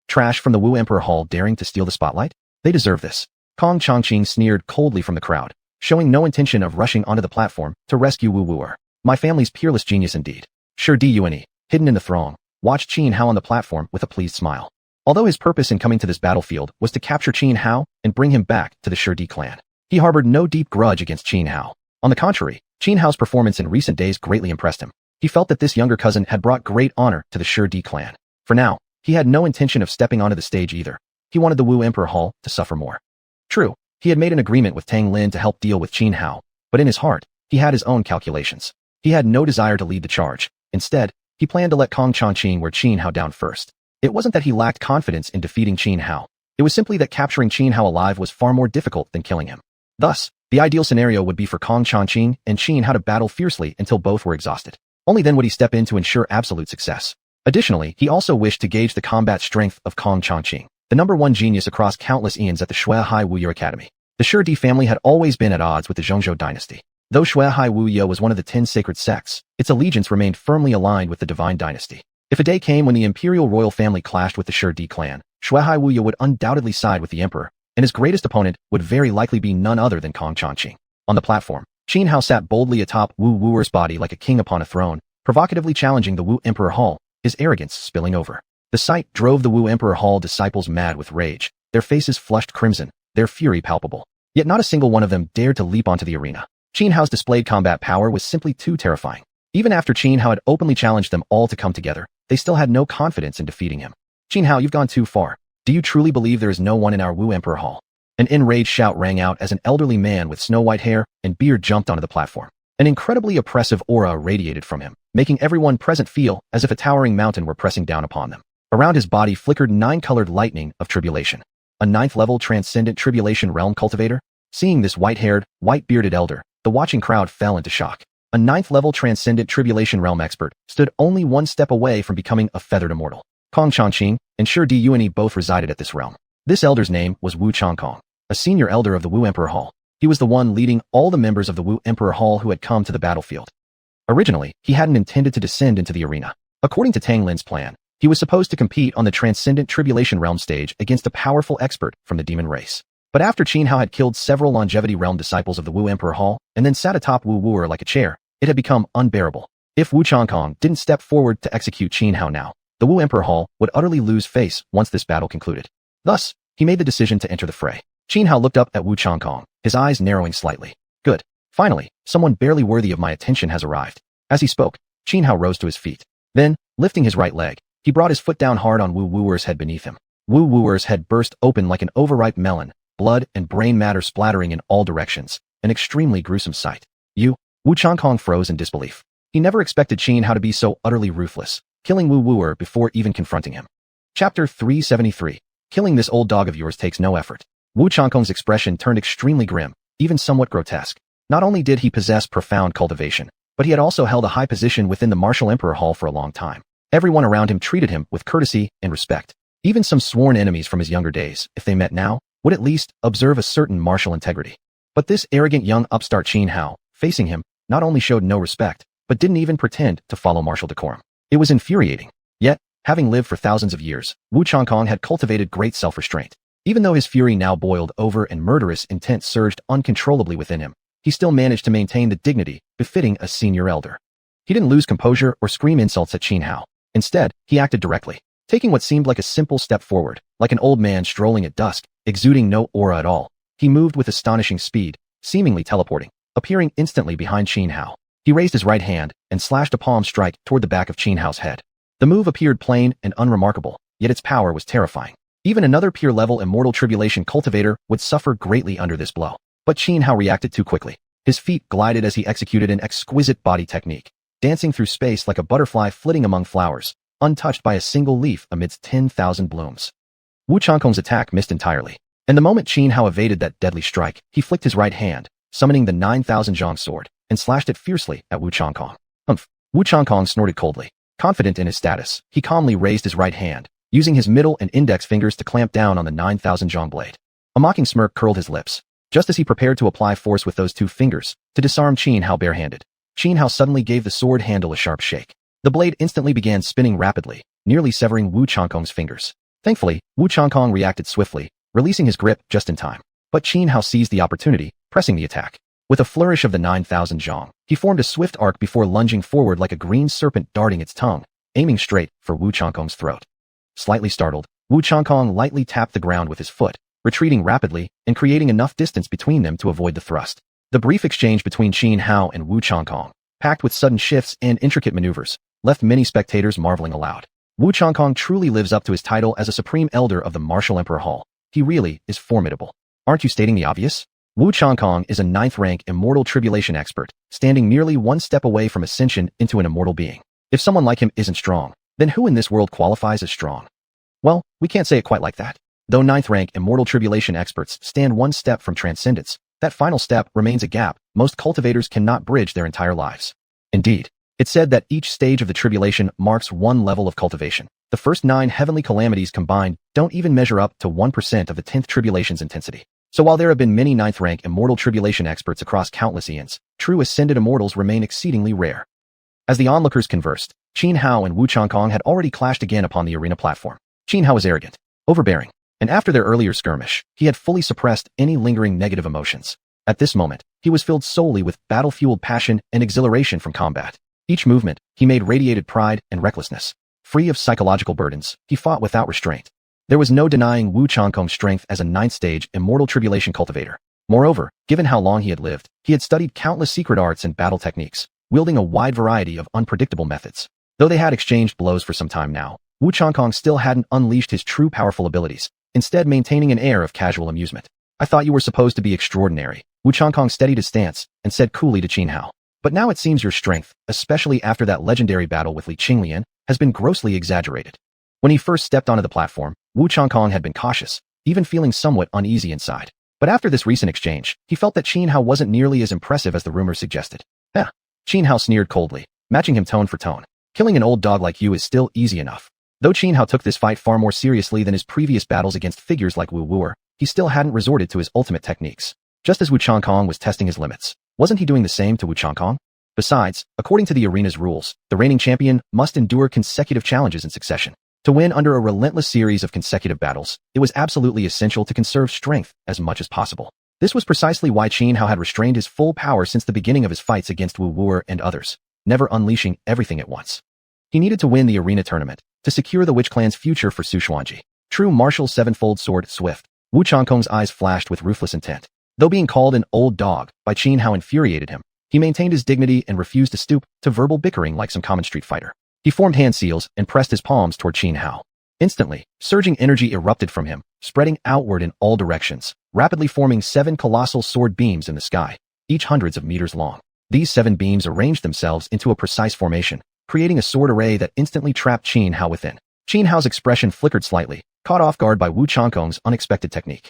Trash from the Wu Emperor Hall daring to steal the spotlight? They deserve this. Kong Changqing sneered coldly from the crowd, showing no intention of rushing onto the platform to rescue Wu Wuer. My family's peerless genius indeed. Shi Yuani, hidden in the throng, watched Xianhao on the platform with a pleased smile. Although his purpose in coming to this battlefield was to capture Xianhao and bring him back to the Shi clan, he harbored no deep grudge against Xianhao. On the contrary, Xianhao's performance in recent days greatly impressed him. He felt that this younger cousin had brought great honor to the Shi clan. For now, he had no intention of stepping onto the stage either. He wanted the Wu Emperor Hall to suffer more. True, he had made an agreement with Tang Lin to help deal with Xianhao, but in his heart, he had his own calculations. He had no desire to lead the charge. Instead, he planned to let Kong Changqing wear Qin Hao down first. It wasn't that he lacked confidence in defeating Qin Hao. It was simply that capturing Qin Hao alive was far more difficult than killing him. Thus, the ideal scenario would be for Kong Changqing and Qin Hao to battle fiercely until both were exhausted. Only then would he step in to ensure absolute success. Additionally, he also wished to gauge the combat strength of Kong Changqing, the #1 genius across countless eons at the Xuehai Wuye Academy. The Shidi family had always been at odds with the Zhongzhou dynasty. Though Xuehai Wuye was one of the 10 sacred sects, its allegiance remained firmly aligned with the divine dynasty. If a day came when the imperial royal family clashed with the Shidi clan, Xuehai Wuye would undoubtedly side with the emperor, and his greatest opponent would very likely be none other than Kong Changqing. On the platform, Qin Hao sat boldly atop Wu Wuer's body like a king upon a throne, provocatively challenging the Wu Emperor Hall, his arrogance spilling over. The sight drove the Wu Emperor Hall disciples mad with rage, their faces flushed crimson, their fury palpable. Yet not a single one of them dared to leap onto the arena. Qin Hao's displayed combat power was simply too terrifying. Even after Qin Hao had openly challenged them all to come together, they still had no confidence in defeating him. Qin Hao, you've gone too far. Do you truly believe there is no one in our Wu Emperor Hall? An enraged shout rang out as an elderly man with snow-white hair and beard jumped onto the platform. An incredibly oppressive aura radiated from him, making everyone present feel as if a towering mountain were pressing down upon them. Around his body flickered 9-colored lightning of tribulation. A 9th-level transcendent tribulation realm cultivator? Seeing this white-haired, white-bearded elder, the watching crowd fell into shock. A 9th-level transcendent tribulation realm expert stood only one step away from becoming a feathered immortal. Kong Changqing and Shidi Yuanyi both resided at this realm. This elder's name was Wu Changkong, a senior elder of the Wu Emperor Hall. He was the one leading all the members of the Wu Emperor Hall who had come to the battlefield. Originally, he hadn't intended to descend into the arena. According to Tang Lin's plan, he was supposed to compete on the Transcendent Tribulation Realm stage against a powerful expert from the demon race. But after Qin Hao had killed several Longevity Realm disciples of the Wu Emperor Hall and then sat atop Wu Wuer like a chair, it had become unbearable. If Wu Changkong didn't step forward to execute Qin Hao now, the Wu Emperor Hall would utterly lose face once this battle concluded. Thus, he made the decision to enter the fray. Qin Hao looked up at Wu Changkong, his eyes narrowing slightly. Good. Finally, someone barely worthy of my attention has arrived. As he spoke, Qin Hao rose to his feet. Then, lifting his right leg, he brought his foot down hard on Wu Wuer's head beneath him. Wu Wuer's head burst open like an overripe melon, blood and brain matter splattering in all directions, an extremely gruesome sight. Wu Changkong froze in disbelief. He never expected Qin Hao to be so utterly ruthless, killing Wu Wuer before even confronting him. Chapter 373. Killing this old dog of yours takes no effort. Wu Changkong's expression turned extremely grim, even somewhat grotesque. Not only did he possess profound cultivation, but he had also held a high position within the Martial Emperor Hall for a long time. Everyone around him treated him with courtesy and respect. Even some sworn enemies from his younger days, if they met now, would at least observe a certain martial integrity. But this arrogant young upstart Qin Hao, facing him, not only showed no respect, but didn't even pretend to follow martial decorum. It was infuriating. Yet, having lived for thousands of years, Wu Changkong had cultivated great self-restraint. Even though his fury now boiled over and murderous intent surged uncontrollably within him, he still managed to maintain the dignity befitting a senior elder. He didn't lose composure or scream insults at Qin Hao. Instead, he acted directly, taking what seemed like a simple step forward, like an old man strolling at dusk, exuding no aura at all. He moved with astonishing speed, seemingly teleporting, appearing instantly behind Qin Hao. He raised his right hand and slashed a palm strike toward the back of Qin Hao's head. The move appeared plain and unremarkable, yet its power was terrifying. Even another pure-level immortal tribulation cultivator would suffer greatly under this blow. But Qin Hao reacted too quickly. His feet glided as he executed an exquisite body technique, dancing through space like a butterfly flitting among flowers, untouched by a single leaf amidst 10,000 blooms. Wu Changkong's attack missed entirely, and the moment Qin Hao evaded that deadly strike, he flicked his right hand, summoning the 9,000 zhang sword, and slashed it fiercely at Wu Changkong. Humph! Wu Changkong snorted coldly. Confident in his status, he calmly raised his right hand, using his middle and index fingers to clamp down on the 9,000 zhang blade. A mocking smirk curled his lips, just as he prepared to apply force with those two fingers to disarm Qin Hao barehanded. Qin Hao suddenly gave the sword handle a sharp shake. The blade instantly began spinning rapidly, nearly severing Wu Changkong's fingers. Thankfully, Wu Changkong reacted swiftly, releasing his grip just in time. But Qin Hao seized the opportunity, pressing the attack. With a flourish of the 9,000 zhang, he formed a swift arc before lunging forward like a green serpent darting its tongue, aiming straight for Wu Changkong's throat. Slightly startled, Wu Changkong lightly tapped the ground with his foot, retreating rapidly and creating enough distance between them to avoid the thrust. The brief exchange between Qin Hao and Wu Changkong, packed with sudden shifts and intricate maneuvers, left many spectators marveling aloud. Wu Changkong truly lives up to his title as a supreme elder of the Martial Emperor Hall. He really is formidable. Aren't you stating the obvious? Wu Changkong is a 9th-rank immortal tribulation expert, standing merely one step away from ascension into an immortal being. If someone like him isn't strong, then who in this world qualifies as strong? Well, we can't say it quite like that. Though ninth-rank immortal tribulation experts stand one step from transcendence, that final step remains a gap most cultivators cannot bridge their entire lives. Indeed, it's said that each stage of the tribulation marks one level of cultivation. The first 9 heavenly calamities combined don't even measure up to 1% of the 10th tribulation's intensity. So while there have been many 9th-rank immortal tribulation experts across countless eons, true ascended immortals remain exceedingly rare. As the onlookers conversed, Xuanhuan and Xianxia had already clashed again upon the arena platform. Xuanhuan was arrogant, overbearing, and after their earlier skirmish, he had fully suppressed any lingering negative emotions. At this moment, he was filled solely with battle-fueled passion and exhilaration from combat. Each movement, he made radiated pride and recklessness. Free of psychological burdens, he fought without restraint. There was no denying Xianxia's strength as a 9th-stage immortal tribulation cultivator. Moreover, given how long he had lived, he had studied countless secret arts and battle techniques, wielding a wide variety of unpredictable methods. Though they had exchanged blows for some time now, Xianxia still hadn't unleashed his true powerful abilities, instead maintaining an air of casual amusement. I thought you were supposed to be extraordinary. Xianxia steadied his stance and said coolly to Xuanhuan. But now it seems your strength, especially after that legendary battle with xiuxian, has been grossly exaggerated. When he first stepped onto the platform, Xianxia had been cautious, even feeling somewhat uneasy inside. But after this recent exchange, he felt that Xuanhuan wasn't nearly as impressive as the rumors suggested. Xuanhuan sneered coldly, matching him tone for tone. Killing an old dog like you is still easy enough. Though Xuanhuan took this fight far more seriously than his previous battles against figures like Wu Wuer, he still hadn't resorted to his ultimate techniques. Just as Xianxia was testing his limits, wasn't he doing the same to Xianxia? Besides, according to the arena's rules, the reigning champion must endure consecutive challenges in succession. To win under a relentless series of consecutive battles, it was absolutely essential to conserve strength as much as possible. This was precisely why Xuanhuan had restrained his full power since the beginning of his fights against Wu Wuer and others, never unleashing everything at once. He needed to win the arena tournament to secure the Witch Clan's future for Xuanhuan. True martial sevenfold sword swift, Xianxia's eyes flashed with ruthless intent. Though being called an old dog by Xuanhuan infuriated him, he maintained his dignity and refused to stoop to verbal bickering like some common street fighter. He formed hand seals and pressed his palms toward Xuanhuan. Instantly, surging energy erupted from him, spreading outward in all directions, rapidly forming 7 colossal sword beams in the sky, each hundreds of meters long. These 7 beams arranged themselves into a precise formation, creating a sword array that instantly trapped Xuanhuan within. Xuanhuan's expression flickered slightly, caught off guard by Xianxia's unexpected technique.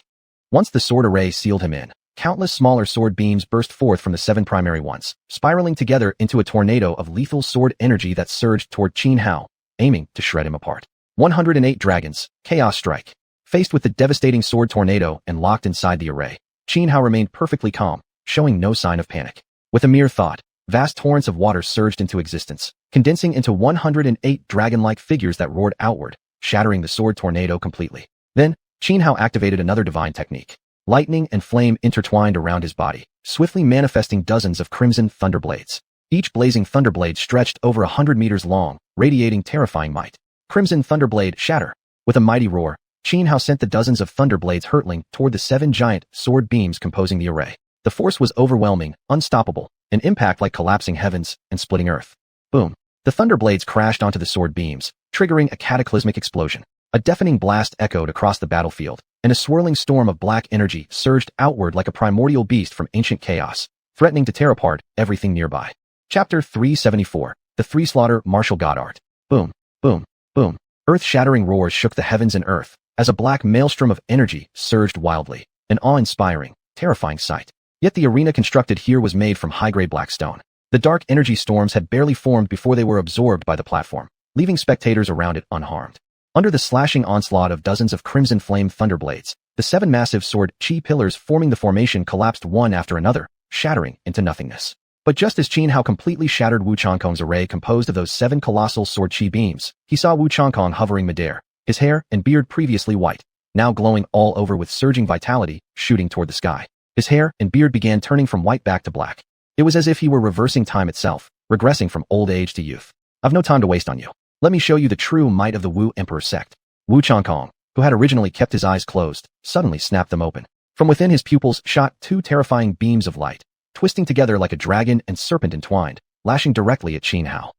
Once the sword array sealed him in, countless smaller sword beams burst forth from the 7 primary ones, spiraling together into a tornado of lethal sword energy that surged toward Xuanhuan, aiming to shred him apart. 108 Dragons, Chaos Strike. Faced with the devastating sword tornado and locked inside the array, Xuanhuan remained perfectly calm, showing no sign of panic. With a mere thought, vast torrents of water surged into existence, condensing into 108 dragon-like figures that roared outward, shattering the sword tornado completely. Then, Xuanhuan activated another divine technique. Lightning and flame intertwined around his body, swiftly manifesting dozens of crimson thunderblades. Each blazing thunderblade stretched over 100 meters long, radiating terrifying might. Crimson thunderblade shatter. With a mighty roar, Xuanhuan sent the dozens of thunderblades hurtling toward the 7 giant sword beams composing the array. The force was overwhelming, unstoppable, an impact like collapsing heavens and splitting earth. Boom. The thunderblades crashed onto the sword beams, triggering a cataclysmic explosion. A deafening blast echoed across the battlefield, and a swirling storm of black energy surged outward like a primordial beast from ancient chaos, threatening to tear apart everything nearby. Chapter 374, The Three Slaughter Martial God Art. Boom, boom, boom. Earth-shattering roars shook the heavens and earth, as a black maelstrom of energy surged wildly, an awe-inspiring, terrifying sight. Yet the arena constructed here was made from high-grade black stone. The dark energy storms had barely formed before they were absorbed by the platform, leaving spectators around it unharmed. Under the slashing onslaught of dozens of crimson flame thunderblades, the 7 massive sword chi pillars forming the formation collapsed one after another, shattering into nothingness. But just as Xuanhuan completely shattered Xianxia's array composed of those 7 colossal sword chi beams, he saw Xianxia hovering midair, his hair and beard previously white, now glowing all over with surging vitality, shooting toward the sky. His hair and beard began turning from white back to black. It was as if he were reversing time itself, regressing from old age to youth. I've no time to waste on you. Let me show you the true might of the Wu Emperor sect. Xianxia, who had originally kept his eyes closed, suddenly snapped them open. From within his pupils shot 2 terrifying beams of light, twisting together like a dragon and serpent entwined, lashing directly at Xuanhuan.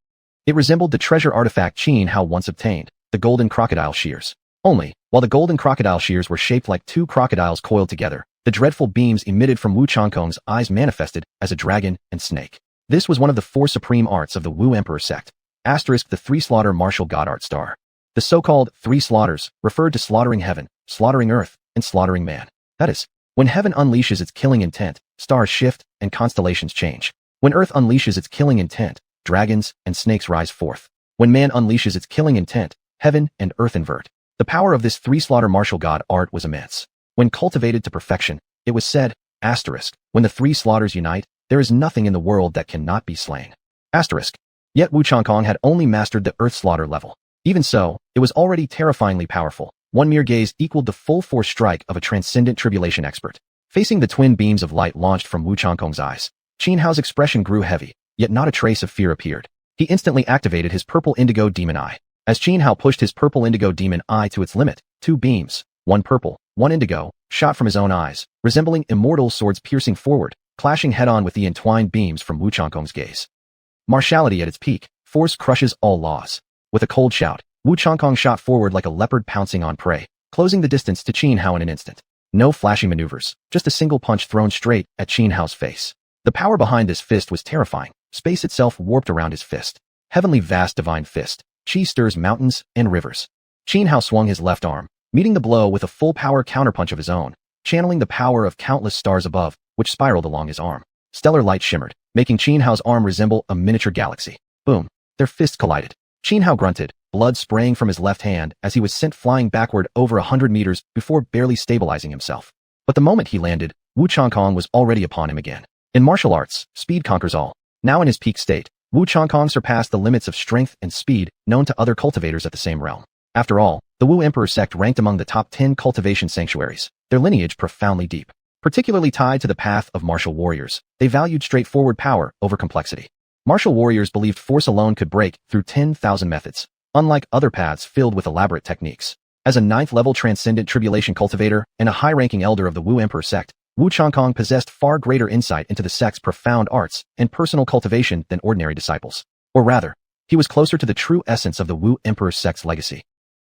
It resembled the treasure artifact Xuanhuan once obtained, the golden crocodile shears. Only, while the golden crocodile shears were shaped like 2 crocodiles coiled together, the dreadful beams emitted from Xianxia's eyes manifested as a dragon and snake. This was one of the 4 supreme arts of the Wu Emperor sect. The three slaughter martial god art star. The so-called three slaughters referred to slaughtering heaven, slaughtering earth, and slaughtering man. That is, when heaven unleashes its killing intent, stars shift and constellations change. When earth unleashes its killing intent, dragons and snakes rise forth. When man unleashes its killing intent, heaven and earth invert. The power of this three-slaughter martial god art was immense. When cultivated to perfection, it was said, when the three slaughters unite, there is nothing in the world that cannot be slain. Yet Wu Changkong had only mastered the earth slaughter level. Even so, it was already terrifyingly powerful. One mere gaze equaled the full force strike of a transcendent tribulation expert. Facing the twin beams of light launched from Wu Changkong's eyes, Qin Hao's expression grew heavy, yet not a trace of fear appeared. He instantly activated his purple indigo demon eye. As Qin Hao pushed his purple indigo demon eye to its limit, two beams, one purple, one indigo, shot from his own eyes, resembling immortal swords piercing forward, clashing head-on with the entwined beams from Wu Changkong's gaze. Martiality at its peak, force crushes all laws. With a cold shout, Wu Changkong shot forward like a leopard pouncing on prey, closing the distance to Qin Hao in an instant. No flashy maneuvers, just a single punch thrown straight at Qin Hao's face. The power behind this fist was terrifying. Space itself warped around his fist. Heavenly vast divine fist. Qi stirs mountains and rivers. Qin Hao swung his left arm, meeting the blow with a full power counterpunch of his own, channeling the power of countless stars above, which spiraled along his arm. Stellar light shimmered, making Qin Hao's arm resemble a miniature galaxy. Boom. Their fists collided. Qin Hao grunted, blood spraying from his left hand as he was sent flying backward over 100 meters before barely stabilizing himself. But the moment he landed, Wu Changkong was already upon him again. In martial arts, speed conquers all. Now in his peak state, Wu Changkong surpassed the limits of strength and speed known to other cultivators at the same realm. After all, the Wu Emperor sect ranked among the top 10 cultivation sanctuaries, their lineage profoundly deep. Particularly tied to the path of martial warriors, they valued straightforward power over complexity. Martial warriors believed force alone could break through 10,000 methods, unlike other paths filled with elaborate techniques. As a 9th-level transcendent tribulation cultivator and a high-ranking elder of the Wu Emperor sect, Wu Changkong possessed far greater insight into the sect's profound arts and personal cultivation than ordinary disciples. Or rather, he was closer to the true essence of the Wu Emperor sect's legacy.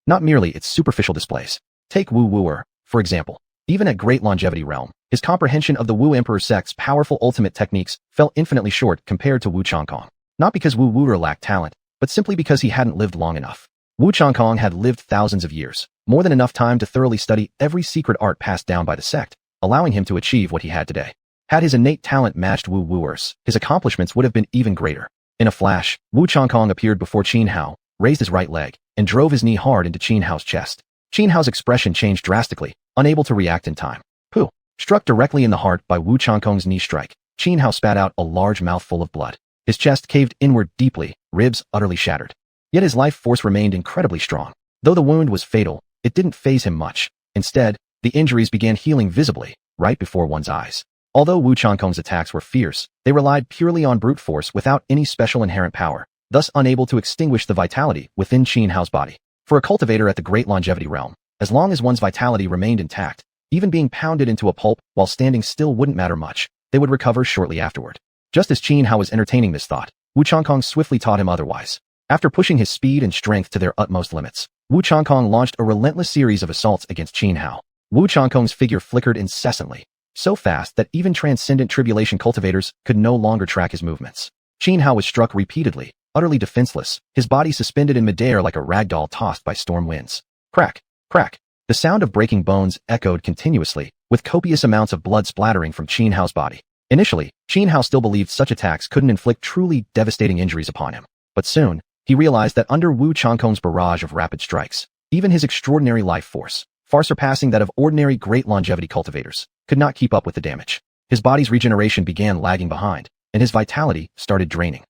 Not merely its superficial displays. Take Wu Wuer, for example. Even at great longevity realm, his comprehension of the Wu Emperor sect's powerful ultimate techniques fell infinitely short compared to Wu Changkong. Not because Wu Wuer lacked talent, but simply because he hadn't lived long enough. Wu Changkong had lived thousands of years, more than enough time to thoroughly study every secret art passed down by the sect, allowing him to achieve what he had today. Had his innate talent matched Wu Wuer's, his accomplishments would have been even greater. In a flash, Wu Changkong appeared before Qin Hao, raised his right leg, and drove his knee hard into Qin Hao's chest. Qin Hao's expression changed drastically, unable to react in time. Pooh! Struck directly in the heart by Wu Changkong's knee strike, Qin Hao spat out a large mouthful of blood. His chest caved inward deeply, ribs utterly shattered. Yet his life force remained incredibly strong. Though the wound was fatal, it didn't faze him much. Instead, the injuries began healing visibly, right before one's eyes. Although Wu Changkong's attacks were fierce, they relied purely on brute force without any special inherent power, thus unable to extinguish the vitality within Qin Hao's body. For a cultivator at the great longevity realm, as long as one's vitality remained intact, even being pounded into a pulp while standing still wouldn't matter much. They would recover shortly afterward. Just as Qin Hao was entertaining this thought, Wu Changkong swiftly taught him otherwise. After pushing his speed and strength to their utmost limits, Wu Changkong launched a relentless series of assaults against Qin Hao. Wu Changkong's figure flickered incessantly, so fast that even transcendent tribulation cultivators could no longer track his movements. Qin Hao was struck repeatedly, utterly defenseless, his body suspended in midair like a ragdoll tossed by storm winds. Crack, crack. The sound of breaking bones echoed continuously, with copious amounts of blood splattering from Qin Hao's body. Initially, Qin Hao still believed such attacks couldn't inflict truly devastating injuries upon him. But soon, he realized that under Wu Changkong's barrage of rapid strikes, even his extraordinary life force, far surpassing that of ordinary great longevity cultivators, could not keep up with the damage. His body's regeneration began lagging behind, and his vitality started draining.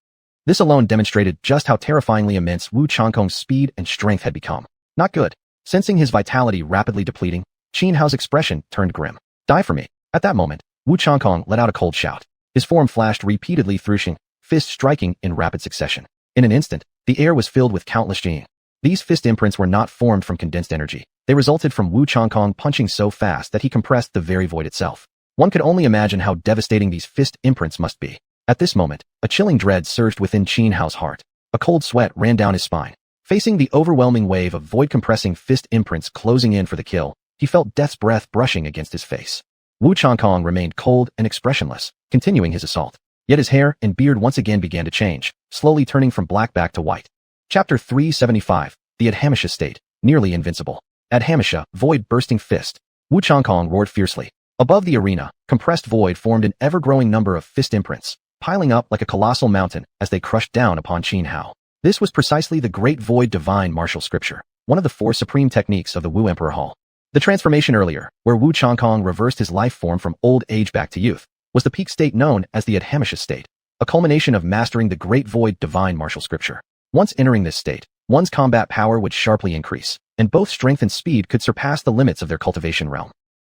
This alone demonstrated just how terrifyingly immense Wu Changkong's speed and strength had become. Not good. Sensing his vitality rapidly depleting, Qin Hao's expression turned grim. Die for me. At that moment, Wu Changkong let out a cold shout. His form flashed repeatedly through Xing, fists striking in rapid succession. In an instant, the air was filled with countless Jing. These fist imprints were not formed from condensed energy. They resulted from Wu Changkong punching so fast that he compressed the very void itself. One could only imagine how devastating these fist imprints must be. At this moment, a chilling dread surged within Qin Hao's heart. A cold sweat ran down his spine. Facing the overwhelming wave of void-compressing fist imprints closing in for the kill, he felt death's breath brushing against his face. Wu Changkong remained cold and expressionless, continuing his assault. Yet his hair and beard once again began to change, slowly turning from black back to white. Chapter 375, The Adhamisha State, Nearly Invincible. Adhamisha, Void Bursting Fist. Wu Changkong roared fiercely. Above the arena, compressed void formed an ever-growing number of fist imprints, piling up like a colossal mountain as they crushed down upon Qin Hao. This was precisely the Great Void Divine Martial Scripture, one of the 4 supreme techniques of the Wu Emperor Hall. The transformation earlier, where Wu Changkong reversed his life form from old age back to youth, was the peak state known as the Adhamisha state, a culmination of mastering the Great Void Divine Martial Scripture. Once entering this state, one's combat power would sharply increase, and both strength and speed could surpass the limits of their cultivation realm.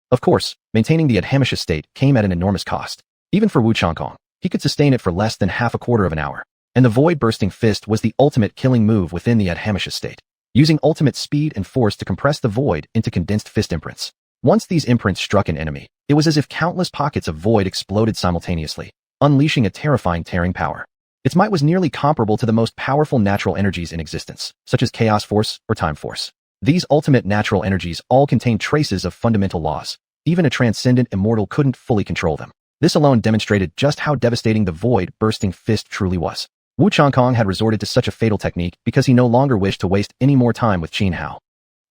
Of course, maintaining the Adhamisha state came at an enormous cost. Even for Wu Changkong, he could sustain it for less than half a quarter of an hour, and the void-bursting fist was the ultimate killing move within the Adhamisha state, using ultimate speed and force to compress the void into condensed fist imprints. Once these imprints struck an enemy, it was as if countless pockets of void exploded simultaneously, unleashing a terrifying tearing power. Its might was nearly comparable to the most powerful natural energies in existence, such as chaos force or time force. These ultimate natural energies all contained traces of fundamental laws. Even a transcendent immortal couldn't fully control them. This alone demonstrated just how devastating the void-bursting fist truly was. Wu Changkong had resorted to such a fatal technique because he no longer wished to waste any more time with Qin Hao.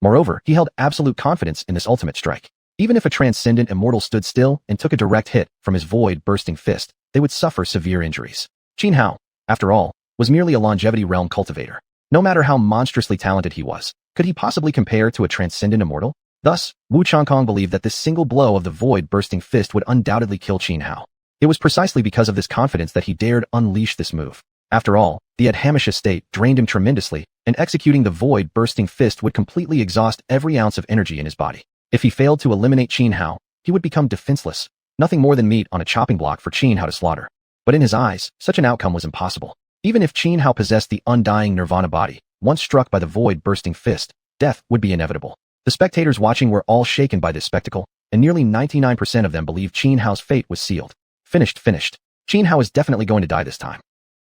Moreover, he held absolute confidence in this ultimate strike. Even if a transcendent immortal stood still and took a direct hit from his void-bursting fist, they would suffer severe injuries. Qin Hao, after all, was merely a longevity realm cultivator. No matter how monstrously talented he was, could he possibly compare to a transcendent immortal? Thus, Wu Changkong believed that this single blow of the void-bursting fist would undoubtedly kill Qin Hao. It was precisely because of this confidence that he dared unleash this move. After all, the Adhamisha state drained him tremendously, and executing the void-bursting fist would completely exhaust every ounce of energy in his body. If he failed to eliminate Qin Hao, he would become defenseless, nothing more than meat on a chopping block for Qin Hao to slaughter. But in his eyes, such an outcome was impossible. Even if Qin Hao possessed the undying nirvana body, once struck by the void-bursting fist, death would be inevitable. The spectators watching were all shaken by this spectacle, and nearly 99% of them believed Qin Hao's fate was sealed. Finished. Qin Hao is definitely going to die this time.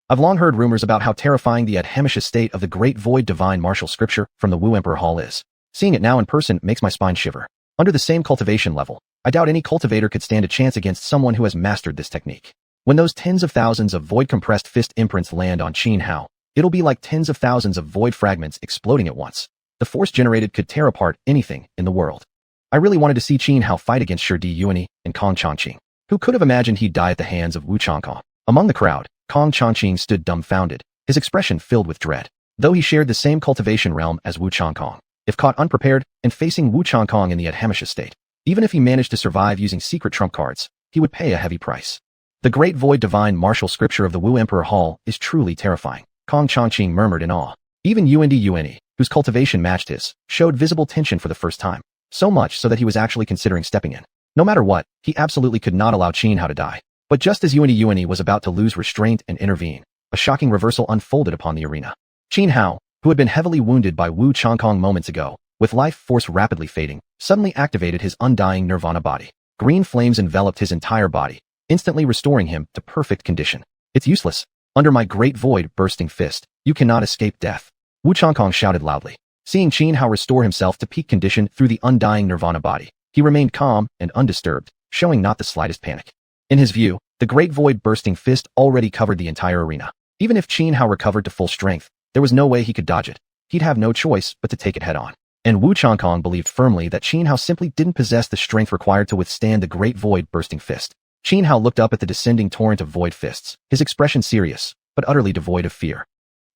I've long heard rumors about how terrifying the Adhamisha state of the Great Void Divine Martial Scripture from the Wu Emperor Hall is. Seeing it now in person makes my spine shiver. Under the same cultivation level, I doubt any cultivator could stand a chance against someone who has mastered this technique. When those tens of thousands of void-compressed fist imprints land on Qin Hao, it'll be like tens of thousands of void fragments exploding at once. The force generated could tear apart anything in the world. I really wanted to see Qin Hao fight against Shi Yuanyi and Kong Changqing. Who could have imagined he'd die at the hands of Wu Changkong? Among the crowd, Kong Changqing stood dumbfounded, his expression filled with dread. Though he shared the same cultivation realm as Wu Changkong, if caught unprepared and facing Wu Changkong in the Adhamisha state, even if he managed to survive using secret trump cards, he would pay a heavy price. The Great Void Divine Martial Scripture of the Wu Emperor Hall is truly terrifying, Kong Changqing murmured in awe. Even Yuanyi, whose cultivation matched his, showed visible tension for the first time, so much so that he was actually considering stepping in. No matter what, he absolutely could not allow Qin Hao to die. But just as Yuanyi was about to lose restraint and intervene, a shocking reversal unfolded upon the arena. Qin Hao, who had been heavily wounded by Wu Changkong moments ago, with life force rapidly fading, suddenly activated his undying nirvana body. Green flames enveloped his entire body, instantly restoring him to perfect condition. It's useless. Under my great void-bursting fist, you cannot escape death. Wu Changkong shouted loudly. Seeing Qin Hao restore himself to peak condition through the undying nirvana body, he remained calm and undisturbed, showing not the slightest panic. In his view, the great void-bursting fist already covered the entire arena. Even if Qin Hao recovered to full strength, there was no way he could dodge it. He'd have no choice but to take it head-on. And Wu Changkong believed firmly that Qin Hao simply didn't possess the strength required to withstand the great void-bursting fist. Qin Hao looked up at the descending torrent of void fists, his expression serious, but utterly devoid of fear.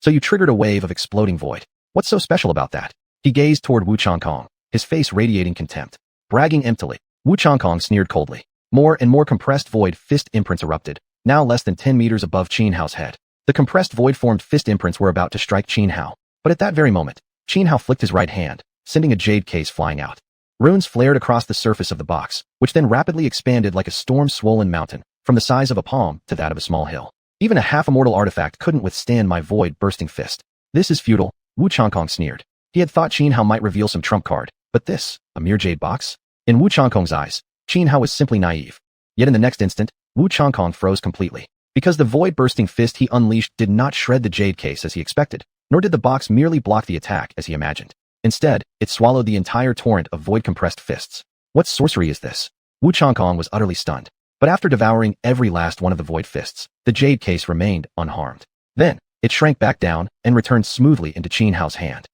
So you triggered a wave of exploding void. What's so special about that? He gazed toward Wu Changkong, his face radiating contempt. Bragging emptily, Wu Changkong sneered coldly. More and more compressed void fist imprints erupted, now less than 10 meters above Qin Hao's head. The compressed void-formed fist imprints were about to strike Qin Hao, but at that very moment, Qin Hao flicked his right hand, sending a jade case flying out. Runes flared across the surface of the box, which then rapidly expanded like a storm-swollen mountain, from the size of a palm to that of a small hill. Even a half-immortal artifact couldn't withstand my void-bursting fist. This is futile, Wu Changkong sneered. He had thought Qin Hao might reveal some trump card, but this, a mere jade box? In Wu Changkong's eyes, Qin Hao was simply naive. Yet in the next instant, Wu Changkong froze completely. Because the void-bursting fist he unleashed did not shred the jade case as he expected, nor did the box merely block the attack as he imagined. Instead, it swallowed the entire torrent of void-compressed fists. What sorcery is this? Wu Changkong was utterly stunned. But after devouring every last one of the void fists, the jade case remained unharmed. Then, It shrank back down and returned smoothly into Qin Hao's hand.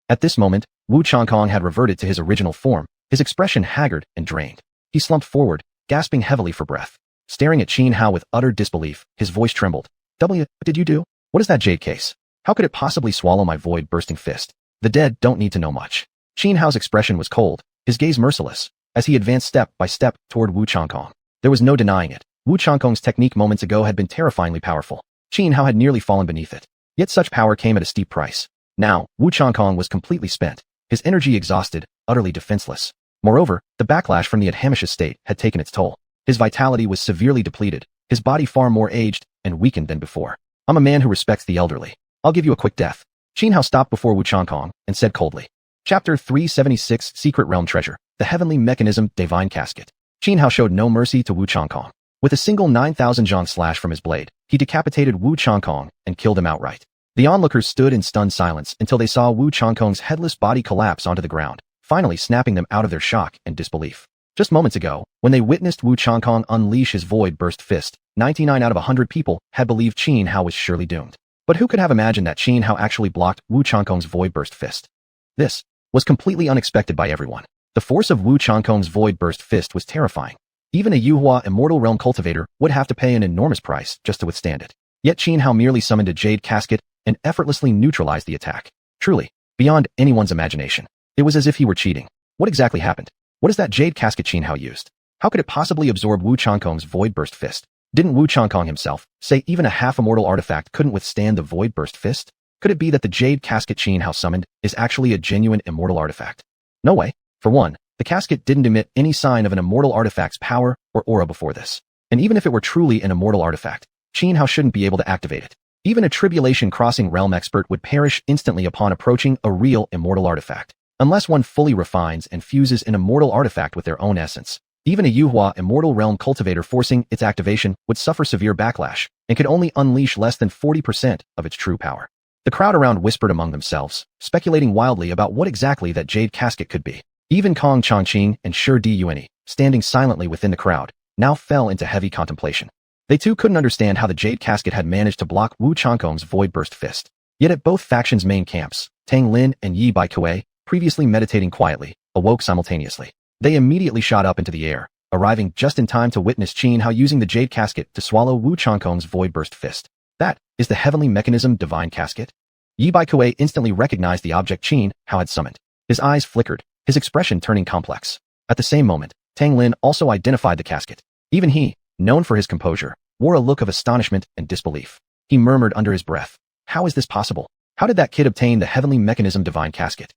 At this moment, Wu Changkong had reverted to his original form, his expression haggard and drained. He slumped forward, gasping heavily for breath. Staring at Qin Hao with utter disbelief, his voice trembled. What did you do? What is that jade case? How could it possibly swallow my void-bursting fist? The dead don't need to know much. Qin Hao's expression was cold, his gaze merciless, as he advanced step by step toward Wu Changkong. There was no denying it. Wu Changkong's technique moments ago had been terrifyingly powerful. Qin Hao had nearly fallen beneath it. Yet such power came at a steep price. Now, Wu Changkong was completely spent, his energy exhausted, utterly defenseless. Moreover, the backlash from the adhamitious state had taken its toll. His vitality was severely depleted, his body far more aged and weakened than before. I'm a man who respects the elderly. I'll give you a quick death. Qin Hao stopped before Wu Changkong and said coldly. Chapter 376 Secret Realm Treasure, the Heavenly Mechanism Divine Casket. Qin Hao showed no mercy to Wu Changkong. With a single 9,000 zhang slash from his blade, he decapitated Wu Changkong and killed him outright. The onlookers stood in stunned silence until they saw Wu Changkong's headless body collapse onto the ground, finally snapping them out of their shock and disbelief. Just moments ago, when they witnessed Wu Changkong unleash his void-burst fist, 99 out of 100 people had believed Qin Hao was surely doomed. But who could have imagined that Qin Hao actually blocked Wu Changkong's void-burst fist? This was completely unexpected by everyone. The force of Wu Changkong's void-burst fist was terrifying. Even a Yuhua immortal realm cultivator would have to pay an enormous price just to withstand it. Yet Qin Hao merely summoned a jade casket and effortlessly neutralized the attack. Truly, beyond anyone's imagination. It was as if he were cheating. What exactly happened? What is that jade casket Qin Hao used? How could it possibly absorb Wu Changkong's void-burst fist? Didn't Wu Changkong himself say even a half-immortal artifact couldn't withstand the void-burst fist? Could it be that the jade casket Qin Hao summoned is actually a genuine immortal artifact? No way. For one, the casket didn't emit any sign of an immortal artifact's power or aura before this. And even if it were truly an immortal artifact, Qin Hao shouldn't be able to activate it. Even a tribulation-crossing realm expert would perish instantly upon approaching a real immortal artifact, unless one fully refines and fuses an immortal artifact with their own essence. Even a Yuhua immortal realm cultivator forcing its activation would suffer severe backlash and could only unleash less than 40% of its true power. The crowd around whispered among themselves, speculating wildly about what exactly that jade casket could be. Even Kong Changqing and Shi Diyuani, standing silently within the crowd, now fell into heavy contemplation. They too couldn't understand how the jade casket had managed to block Wu Changkong's void-burst fist. Yet at both factions' main camps, Tang Lin and Yi Baikuei, previously meditating quietly, awoke simultaneously. They immediately shot up into the air, arriving just in time to witness Qin Hao using the jade casket to swallow Wu Changkong's void-burst fist. That is the Heavenly Mechanism Divine Casket. Yi Baikuei instantly recognized the object Qin Hao had summoned. His eyes flickered, his expression turning complex. At the same moment, Tang Lin also identified the casket. Even he, known for his composure, wore a look of astonishment and disbelief. He murmured under his breath, "How is this possible? How did that kid obtain the Heavenly Mechanism Divine Casket?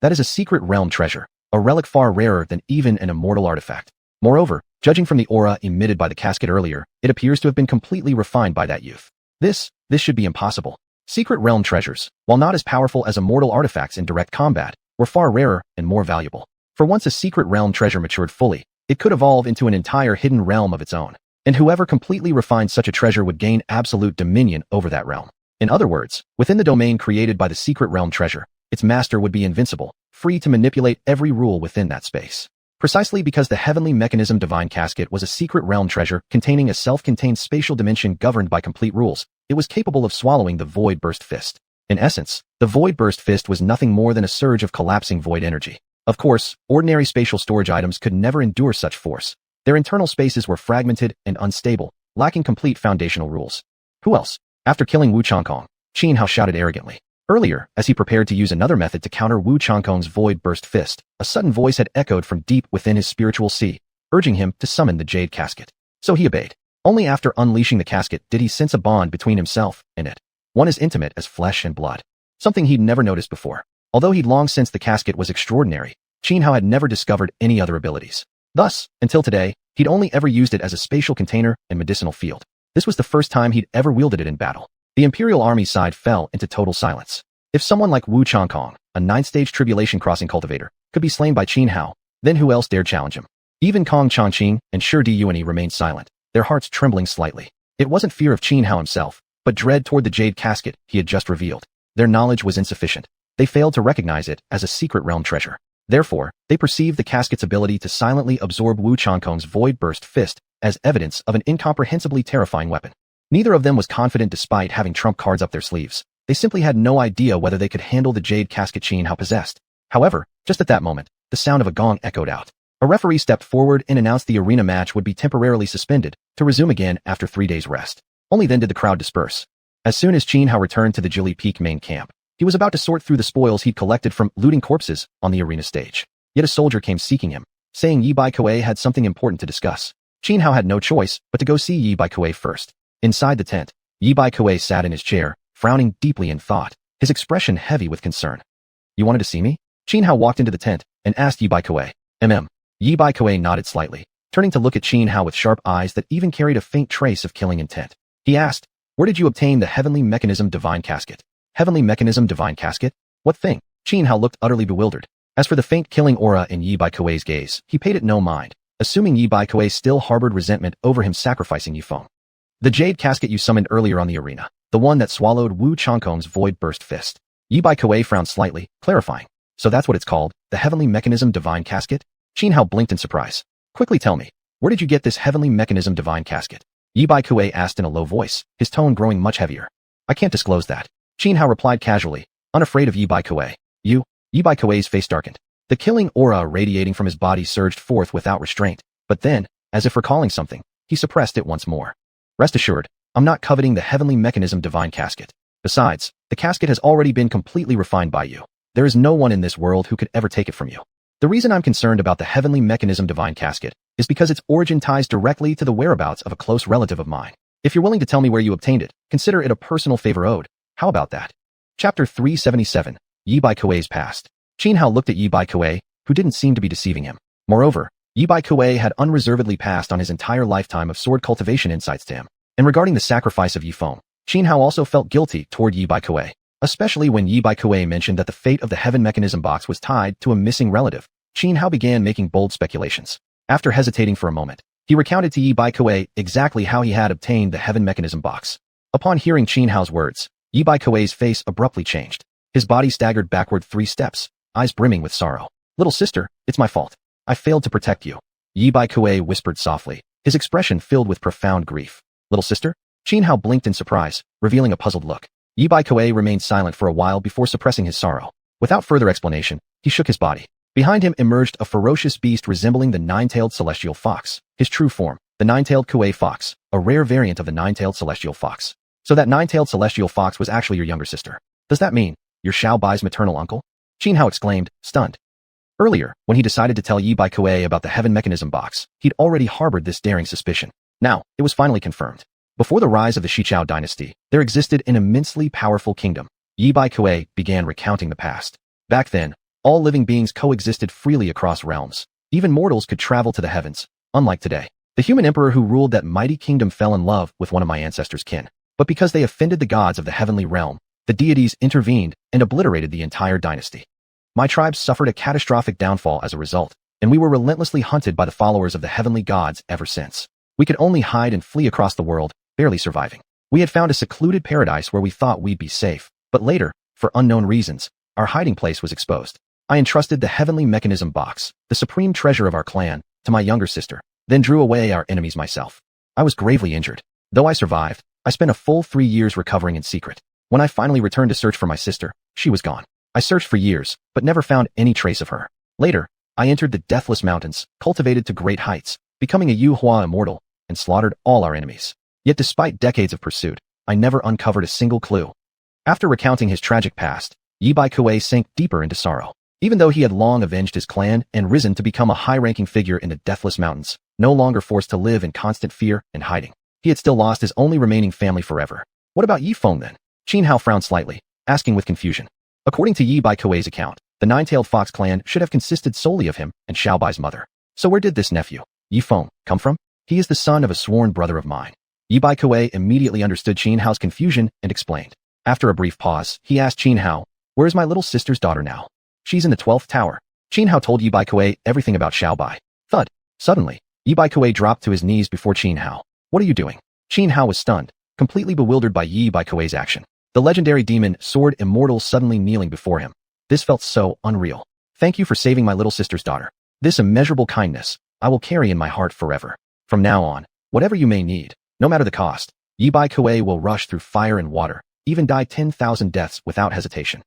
That is a secret realm treasure, a relic far rarer than even an immortal artifact. Moreover, judging from the aura emitted by the casket earlier, it appears to have been completely refined by that youth. This should be impossible." Secret realm treasures, while not as powerful as immortal artifacts in direct combat, were far rarer and more valuable. For once a secret realm treasure matured fully, it could evolve into an entire hidden realm of its own. And whoever completely refined such a treasure would gain absolute dominion over that realm. In other words, within the domain created by the secret realm treasure, its master would be invincible, free to manipulate every rule within that space. Precisely because the Heavenly Mechanism Divine Casket was a secret realm treasure containing a self-contained spatial dimension governed by complete rules, it was capable of swallowing the void-burst fist. In essence, the void-burst fist was nothing more than a surge of collapsing void energy. Of course, ordinary spatial storage items could never endure such force. Their internal spaces were fragmented and unstable, lacking complete foundational rules. Who else? After killing Wu Changkong, Qin Hao shouted arrogantly. Earlier, as he prepared to use another method to counter Wu Changkong's void-burst fist, a sudden voice had echoed from deep within his spiritual sea, urging him to summon the jade casket. So he obeyed. Only after unleashing the casket did he sense a bond between himself and it. One as intimate as flesh and blood. Something he'd never noticed before. Although he'd long sensed the casket was extraordinary, Qin Hao had never discovered any other abilities. Thus, until today, he'd only ever used it as a spatial container and medicinal field. This was the first time he'd ever wielded it in battle. The Imperial Army's side fell into total silence. If someone like Wu Changkong, a 9th-stage tribulation crossing cultivator, could be slain by Qin Hao, then who else dared challenge him? Even Kong Changqing and Shi Diyuani remained silent, their hearts trembling slightly. It wasn't fear of Qin Hao himself, but dread toward the jade casket he had just revealed. Their knowledge was insufficient. They failed to recognize it as a secret realm treasure. Therefore, they perceived the casket's ability to silently absorb Wu Changkong's void-burst fist as evidence of an incomprehensibly terrifying weapon. Neither of them was confident despite having trump cards up their sleeves. They simply had no idea whether they could handle the jade casket Xianhua possessed. However, just at that moment, the sound of a gong echoed out. A referee stepped forward and announced the arena match would be temporarily suspended, to resume again after 3 days' rest. Only then did the crowd disperse. As soon as Xianhua returned to the Jili Peak main camp, he was about to sort through the spoils he'd collected from looting corpses on the arena stage. Yet a soldier came seeking him, saying Yi Baikuei had something important to discuss. Xianhua had no choice but to go see Yi Baikuei first. Inside the tent, Yi Baikuei sat in his chair, frowning deeply in thought, his expression heavy with concern. You wanted to see me? Xianhua walked into the tent and asked Yi Baikuei. Yi Baikuei nodded slightly, turning to look at Xianhua with sharp eyes that even carried a faint trace of killing intent. He asked, where did you obtain the Heavenly Mechanism Divine Casket? Heavenly Mechanism Divine Casket? What thing? Xianhua looked utterly bewildered. As for the faint killing aura in Yi Baikuei's gaze, he paid it no mind, assuming Yi Baikuei still harbored resentment over him sacrificing Yifeng. The jade casket you summoned earlier on the arena, the one that swallowed Wu Changkong's void burst fist. Yi Baikuei frowned slightly, clarifying. So that's what it's called, the Heavenly Mechanism Divine Casket? Xianhua blinked in surprise. Quickly tell me, where did you get this Heavenly Mechanism Divine Casket? Yi Baikuei asked in a low voice, his tone growing much heavier. I can't disclose that. Xianhua replied casually, unafraid of Yi Baikuei. You? Yi Baikuei's face darkened. The killing aura radiating from his body surged forth without restraint, but then, as if recalling something, he suppressed it once more. Rest assured, I'm not coveting the Heavenly Mechanism Divine Casket. Besides, the casket has already been completely refined by you. There is no one in this world who could ever take it from you. The reason I'm concerned about the Heavenly Mechanism Divine Casket is because its origin ties directly to the whereabouts of a close relative of mine. If you're willing to tell me where you obtained it, consider it a personal favor owed. How about that? Chapter 377, Yi Baikuei's Past. Xianhua looked at Yi Baikuei, who didn't seem to be deceiving him. Moreover, Yi Baikuei had unreservedly passed on his entire lifetime of sword cultivation insights to him. And regarding the sacrifice of Yifeng, Xianhua also felt guilty toward Yi Baikuei, especially when Yi Baikuei mentioned that the fate of the Heaven Mechanism box was tied to a missing relative. Xianhua began making bold speculations. After hesitating for a moment, he recounted to Yi Baikuei exactly how he had obtained the Heaven Mechanism box. Upon hearing Xianhua's words, Yi Baikuei's face abruptly changed. His body staggered backward 3 steps, eyes brimming with sorrow. Little sister, it's my fault. I failed to protect you. Yi Baikuei whispered softly, his expression filled with profound grief. Little sister? Xianhua blinked in surprise, revealing a puzzled look. Yi Baikuei remained silent for a while before suppressing his sorrow. Without further explanation, he shook his body. Behind him emerged a ferocious beast resembling the nine-tailed celestial fox, his true form, the nine-tailed kuei fox, a rare variant of the nine-tailed celestial fox. So that nine-tailed celestial fox was actually your younger sister. Does that mean you're Xiao Bai's maternal uncle? Xianhua exclaimed, stunned. Earlier, when he decided to tell Yi Baikuei about the Heaven Mechanism box, he'd already harbored this daring suspicion. Now, it was finally confirmed. Before the rise of the Xichao dynasty, there existed an immensely powerful kingdom. Yi Baikuei began recounting the past. Back then, all living beings coexisted freely across realms. Even mortals could travel to the heavens, unlike today. The human emperor who ruled that mighty kingdom fell in love with one of my ancestors' kin. But because they offended the gods of the heavenly realm, the deities intervened and obliterated the entire dynasty. My tribe suffered a catastrophic downfall as a result, and we were relentlessly hunted by the followers of the heavenly gods ever since. We could only hide and flee across the world, barely surviving. We had found a secluded paradise where we thought we'd be safe, but later, for unknown reasons, our hiding place was exposed. I entrusted the Heavenly Mechanism box, the supreme treasure of our clan, to my younger sister, then drew away our enemies myself. I was gravely injured. Though I survived, I spent a full 3 years recovering in secret. When I finally returned to search for my sister, she was gone. I searched for years, but never found any trace of her. Later, I entered the Deathless Mountains, cultivated to great heights, becoming a xuanhuan immortal, and slaughtered all our enemies. Yet despite decades of pursuit, I never uncovered a single clue. After recounting his tragic past, Yi Baikuei sank deeper into sorrow. Even though he had long avenged his clan and risen to become a high-ranking figure in the Deathless Mountains, no longer forced to live in constant fear and hiding, he had still lost his only remaining family forever. What about Yifeng then? Xianhua frowned slightly, asking with confusion. According to Yi Baikuei's account, the nine-tailed fox clan should have consisted solely of him and Xiao Bai's mother. So where did this nephew, Yifeng, come from? He is the son of a sworn brother of mine. Yi Baikuei immediately understood Xianhua's confusion and explained. After a brief pause, he asked Xianhua, where is my little sister's daughter now? She's in the 12th tower. Xianhua told Yi Baikuei everything about Xiao Bai. Thud. Suddenly, Yi Baikuei dropped to his knees before Xianhua. What are you doing? Xianhua was stunned, completely bewildered by Yi Baikuei's action. The legendary demon Sword Immortal suddenly kneeling before him. This felt so unreal. Thank you for saving my little sister's daughter. This immeasurable kindness, I will carry in my heart forever. From now on, whatever you may need, no matter the cost, Yi Bai Kuei will rush through fire and water, even die 10,000 deaths without hesitation.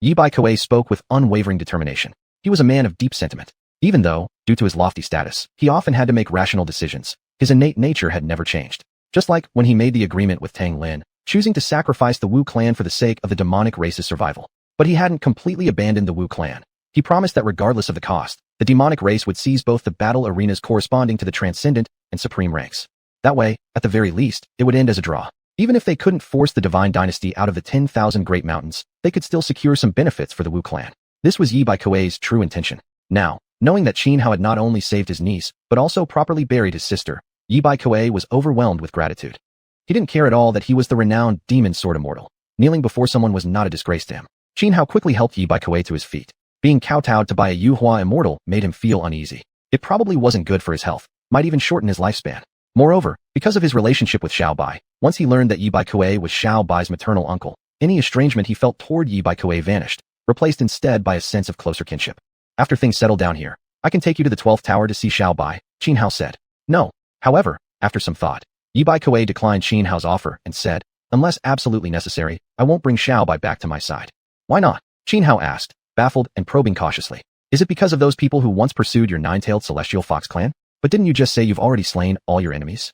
Yi Bai Kuei spoke with unwavering determination. He was a man of deep sentiment. Even though, due to his lofty status, he often had to make rational decisions, his innate nature had never changed. Just like when he made the agreement with Tang Lin, choosing to sacrifice the Wu clan for the sake of the demonic race's survival. But he hadn't completely abandoned the Wu clan. He promised that regardless of the cost, the demonic race would seize both the battle arenas corresponding to the transcendent and supreme ranks. That way, at the very least, it would end as a draw. Even if they couldn't force the divine dynasty out of the 10,000 Great Mountains, they could still secure some benefits for the Wu clan. This was Yi Bai Kuei's true intention. Now, knowing that Xuanhuan had not only saved his niece, but also properly buried his sister, Yi Bai Kuei was overwhelmed with gratitude. He didn't care at all that he was the renowned demon sword immortal. Kneeling before someone was not a disgrace to him. Xuanhuan quickly helped Yi Bai Kuei to his feet. Being kowtowed to by a Xuanhuan immortal made him feel uneasy. It probably wasn't good for his health, might even shorten his lifespan. Moreover, because of his relationship with Xiao Bai, once he learned that Yi Bai Kuei was Xiao Bai's maternal uncle, any estrangement he felt toward Yi Bai Kuei vanished, replaced instead by a sense of closer kinship. After things settle down here, I can take you to the 12th tower to see Xiao Bai, Xuanhuan said. No. However, after some thought, Yi Bai Kuei declined Xuanhuan's offer and said, unless absolutely necessary, I won't bring Xiao Bai back to my side. Why not? Xuanhuan asked, baffled and probing cautiously. Is it because of those people who once pursued your nine-tailed celestial fox clan? But didn't you just say you've already slain all your enemies?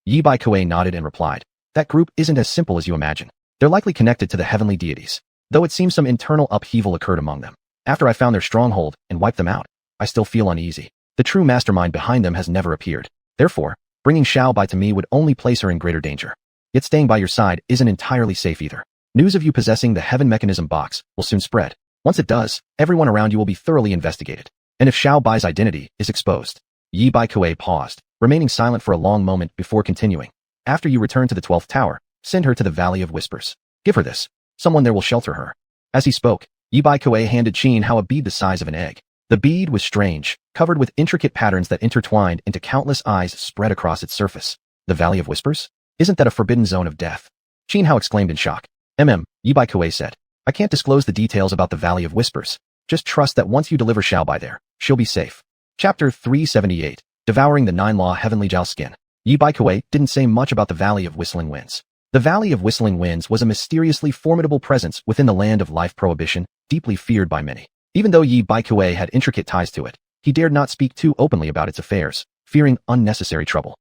Yi Bai Kuei nodded and replied, that group isn't as simple as you imagine. They're likely connected to the heavenly deities, though it seems some internal upheaval occurred among them. After I found their stronghold and wiped them out, I still feel uneasy. The true mastermind behind them has never appeared. Therefore, bringing Xiao Bai to me would only place her in greater danger. Yet staying by your side isn't entirely safe either. News of you possessing the heaven mechanism box will soon spread. Once it does, everyone around you will be thoroughly investigated. And if Xiao Bai's identity is exposed. Yi Bai Kuei paused, remaining silent for a long moment before continuing. After you return to the 12th tower, send her to the Valley of Whispers. Give her this. Someone there will shelter her. As he spoke, Yi Bai Kuei handed Xuanhuan a bead the size of an egg. The bead was strange, covered with intricate patterns that intertwined into countless eyes spread across its surface. The Valley of Whispers? Isn't that a forbidden zone of death? Xuanhuan exclaimed in shock. Yi Bai Kuei said. I can't disclose the details about the Valley of Whispers. Just trust that once you deliver Xiao Bai there, she'll be safe. Chapter 378. Devouring the Nine-Law Heavenly Jiao Skin. Yi Bai Kuei didn't say much about the Valley of Whistling Winds. The Valley of Whistling Winds was a mysteriously formidable presence within the land of life prohibition, deeply feared by many. Even though Yi Bai Kuei had intricate ties to it, he dared not speak too openly about its affairs, fearing unnecessary trouble.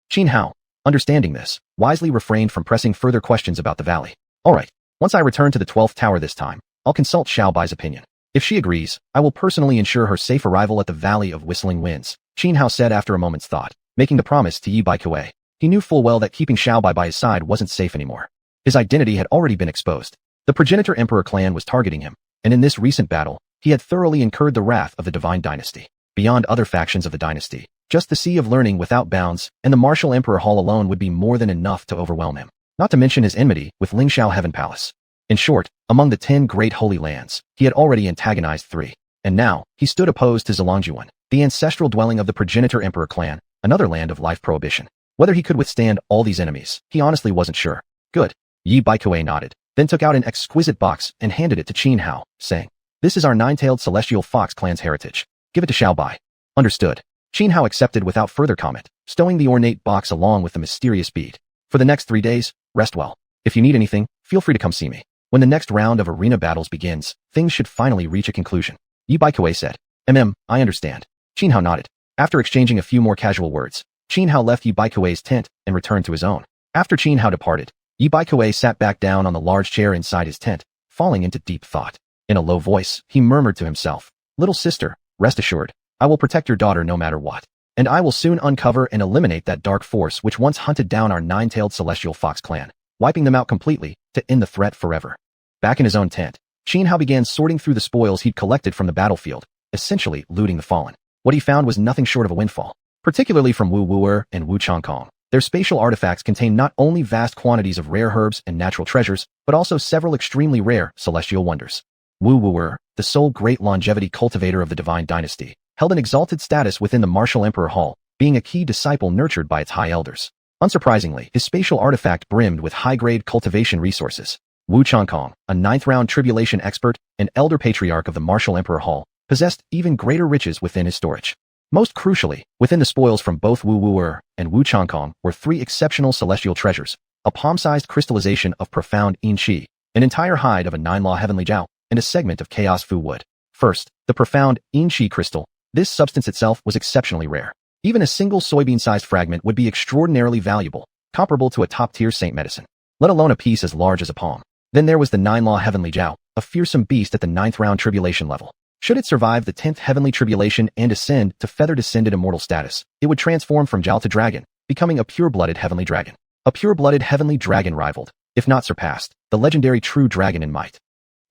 Xuanhuan, understanding this, wisely refrained from pressing further questions about the valley. Alright, once I return to the 12th tower this time, I'll consult Xiao Bai's opinion. If she agrees, I will personally ensure her safe arrival at the Valley of Whistling Winds, Xuanhuan said after a moment's thought, making the promise to Yi Bai Kuei. He knew full well that keeping Xiao Bai by his side wasn't safe anymore. His identity had already been exposed. The progenitor emperor clan was targeting him, and in this recent battle, he had thoroughly incurred the wrath of the divine dynasty. Beyond other factions of the dynasty, just the Sea of Learning without bounds and the martial emperor hall alone would be more than enough to overwhelm him. Not to mention his enmity with Lingxiao Heaven Palace. In short, among the 10 great holy lands, he had already antagonized 3. And now, he stood opposed to xuanhuan, the ancestral dwelling of the progenitor emperor clan, another land of life prohibition. Whether he could withstand all these enemies, he honestly wasn't sure. Good. Yi Bai Kuei nodded, then took out an exquisite box and handed it to Xuanhuan, saying, this is our nine-tailed celestial fox clan's heritage. Give it to Xiao Bai. Understood. Xuanhuan accepted without further comment, stowing the ornate box along with the mysterious bead. For the next 3 days, rest well. If you need anything, feel free to come see me. When the next round of arena battles begins, things should finally reach a conclusion. Yi Bai Kuei said. I understand. Xuanhuan nodded. After exchanging a few more casual words, Xuanhuan left Yi Bai Kuei's tent and returned to his own. After Xuanhuan departed, Yi Bai Kuei sat back down on the large chair inside his tent, falling into deep thought. In a low voice, he murmured to himself, little sister, rest assured, I will protect your daughter no matter what. And I will soon uncover and eliminate that dark force which once hunted down our nine-tailed celestial fox clan, wiping them out completely to end the threat forever. Back in his own tent, Xuanhuan began sorting through the spoils he'd collected from the battlefield, essentially looting the fallen. What he found was nothing short of a windfall, particularly from Wu Wu'er and Wu Changkong. Their spatial artifacts contain not only vast quantities of rare herbs and natural treasures, but also several extremely rare celestial wonders. Wu Wu'er, the sole great longevity cultivator of the divine dynasty, held an exalted status within the martial emperor hall, being a key disciple nurtured by its high elders. Unsurprisingly, his spatial artifact brimmed with high-grade cultivation resources. Wu Changkong, a ninth-round tribulation expert and elder patriarch of the martial emperor hall, possessed even greater riches within his storage. Most crucially, within the spoils from both Wu Wu'er and Wu Changkong were 3 exceptional celestial treasures: a palm-sized crystallization of profound yin qi, an entire hide of a 9-law heavenly jiao, and a segment of chaos fu wood. First, the profound yin qi crystal. This substance itself was exceptionally rare. Even a single soybean-sized fragment would be extraordinarily valuable, comparable to a top-tier saint medicine, let alone a piece as large as a palm. Then there was the 9-law heavenly jiao, a fearsome beast at the 9th round tribulation level. Should it survive the 10th heavenly tribulation and ascend to feather-descended immortal status, it would transform from jiao to dragon, becoming a pure-blooded heavenly dragon. A pure-blooded heavenly dragon rivaled, if not surpassed, the legendary true dragon in might.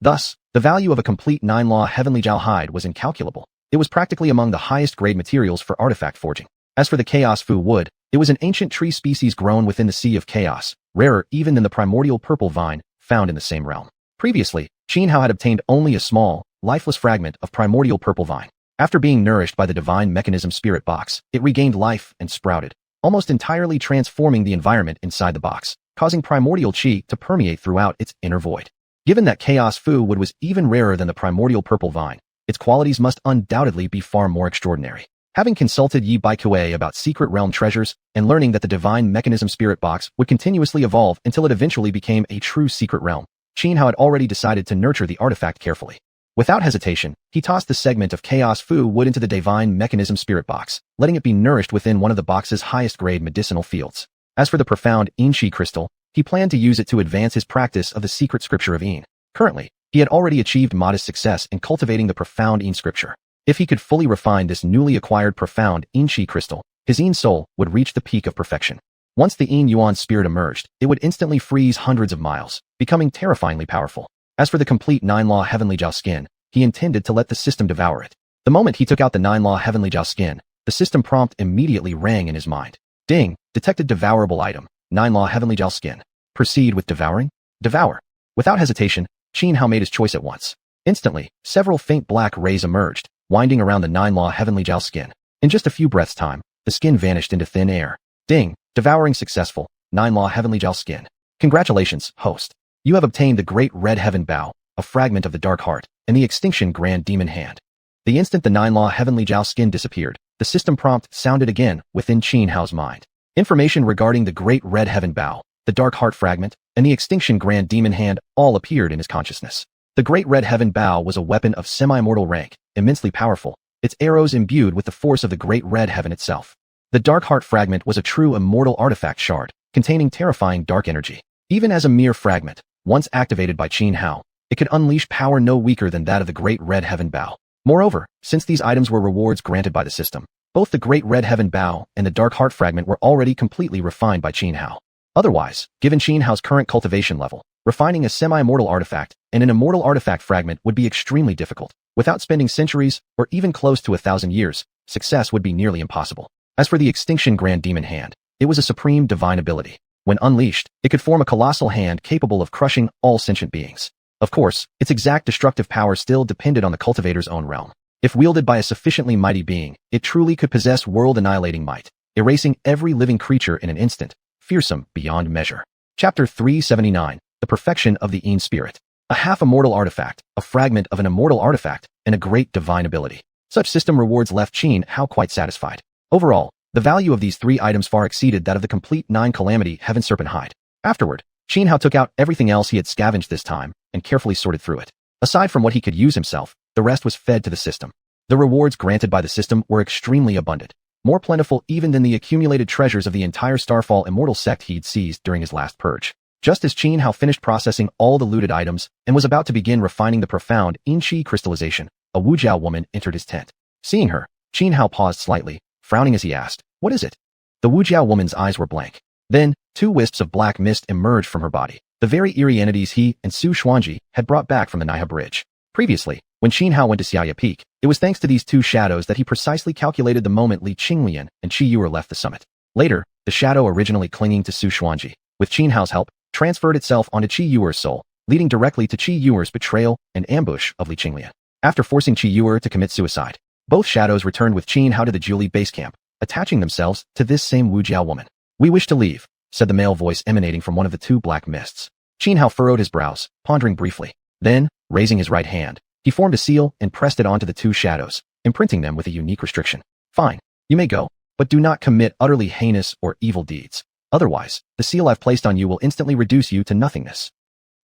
Thus, the value of a complete 9-law heavenly jiao hide was incalculable. It was practically among the highest grade materials for artifact forging. As for the chaos fu wood, it was an ancient tree species grown within the Sea of Chaos, rarer even than the primordial purple vine found in the same realm. Previously, Xianhao had obtained only a small, lifeless fragment of primordial purple vine. After being nourished by the divine mechanism spirit box, it regained life and sprouted, almost entirely transforming the environment inside the box, causing primordial qi to permeate throughout its inner void. Given that chaos fu wood was even rarer than the primordial purple vine, its qualities must undoubtedly be far more extraordinary. Having consulted Yi Baikue about secret realm treasures and learning that the divine mechanism spirit box would continuously evolve until it eventually became a true secret realm, Xianhao had already decided to nurture the artifact carefully. Without hesitation, he tossed the segment of chaos fu wood into the divine mechanism spirit box, letting it be nourished within one of the box's highest grade medicinal fields. As for the profound yin qi crystal, he planned to use it to advance his practice of the secret scripture of yin. Currently, he had already achieved modest success in cultivating the profound yin scripture. If he could fully refine this newly acquired profound yin qi crystal, his yin soul would reach the peak of perfection. Once the yin yuan spirit emerged, it would instantly freeze hundreds of miles, becoming terrifyingly powerful. As for the complete 9-law heavenly jiao skin, he intended to let the system devour it. The moment he took out the 9-law heavenly jiao skin, the system prompt immediately rang in his mind. Ding! Detected devourable item, 9-law heavenly jiao skin. Proceed with devouring? Devour. Without hesitation, Xianhao made his choice at once. Instantly, several faint black rays emerged, winding around the 9-law heavenly jiao skin. In just a few breaths' time, the skin vanished into thin air. Ding! Devouring successful, 9-law heavenly jiao skin. Congratulations, host. You have obtained the Great Red Heaven Bow, a fragment of the Dark Heart, and the Extinction Grand Demon Hand. The instant the 9-law heavenly jiao skin disappeared, the system prompt sounded again within Xianhao's mind. Information regarding the Great Red Heaven Bow, the Dark Heart fragment, and the Extinction Grand Demon Hand all appeared in his consciousness. The Great Red Heaven Bow was a weapon of semi-mortal rank, immensely powerful, its arrows imbued with the force of the Great Red Heaven itself. The Dark Heart fragment was a true immortal artifact shard, containing terrifying dark energy. Even as a mere fragment, once activated by Xianhao, it could unleash power no weaker than that of the Great Red Heaven Bow. Moreover, since these items were rewards granted by the system, both the Great Red Heaven Bow and the Dark Heart fragment were already completely refined by Xianhao. Otherwise, given Xianhao's current cultivation level, refining a semi-mortal artifact and an immortal artifact fragment would be extremely difficult. Without spending centuries, or even close to 1,000 years, success would be nearly impossible. As for the Extinction Grand Demon Hand, it was a supreme divine ability. When unleashed, it could form a colossal hand capable of crushing all sentient beings. Of course, its exact destructive power still depended on the cultivator's own realm. If wielded by a sufficiently mighty being, it truly could possess world-annihilating might, erasing every living creature in an instant, fearsome beyond measure. Chapter 379, The Perfection of the Yin Spirit. A half-immortal artifact, a fragment of an immortal artifact, and a great divine ability. Such system rewards left Xianhao quite satisfied. Overall, the value of these 3 items far exceeded that of the complete 9-calamity Heaven Serpent hide. Afterward, Xianhao took out everything else he had scavenged this time, and carefully sorted through it. Aside from what he could use himself, the rest was fed to the system. The rewards granted by the system were extremely abundant, more plentiful even than the accumulated treasures of the entire Starfall immortal sect he'd seized during his last purge. Just as Xianhao finished processing all the looted items and was about to begin refining the profound yin qi crystallization, a Wujiao woman entered his tent. Seeing her, Xianhao paused slightly, frowning as he asked, "What is it?" The Wujiao woman's eyes were blank. Then, 2 wisps of black mist emerged from her body, the very eerie entities he and xuanhuan had brought back from the Naiha Bridge. Previously, when Xianhao went to Xiaoya Peak, it was thanks to these 2 shadows that he precisely calculated the moment Li Qinglian and Qi Yuer left the summit. Later, the shadow originally clinging to xuanhuan, with Xianhao's help, transferred itself onto Qi Yuer's soul, leading directly to Qi Yuer's betrayal and ambush of Li Qinglian. After forcing Qi Yuer to commit suicide, both shadows returned with Xianhao to the Julie base camp, attaching themselves to this same Wujiao woman. "We wish to leave," said the male voice emanating from one of the 2 black mists. Xianhao furrowed his brows, pondering briefly. Then, raising his right hand, he formed a seal and pressed it onto the 2 shadows, imprinting them with a unique restriction. Fine, you may go, but do not commit utterly heinous or evil deeds. Otherwise, the seal I've placed on you will instantly reduce you to nothingness.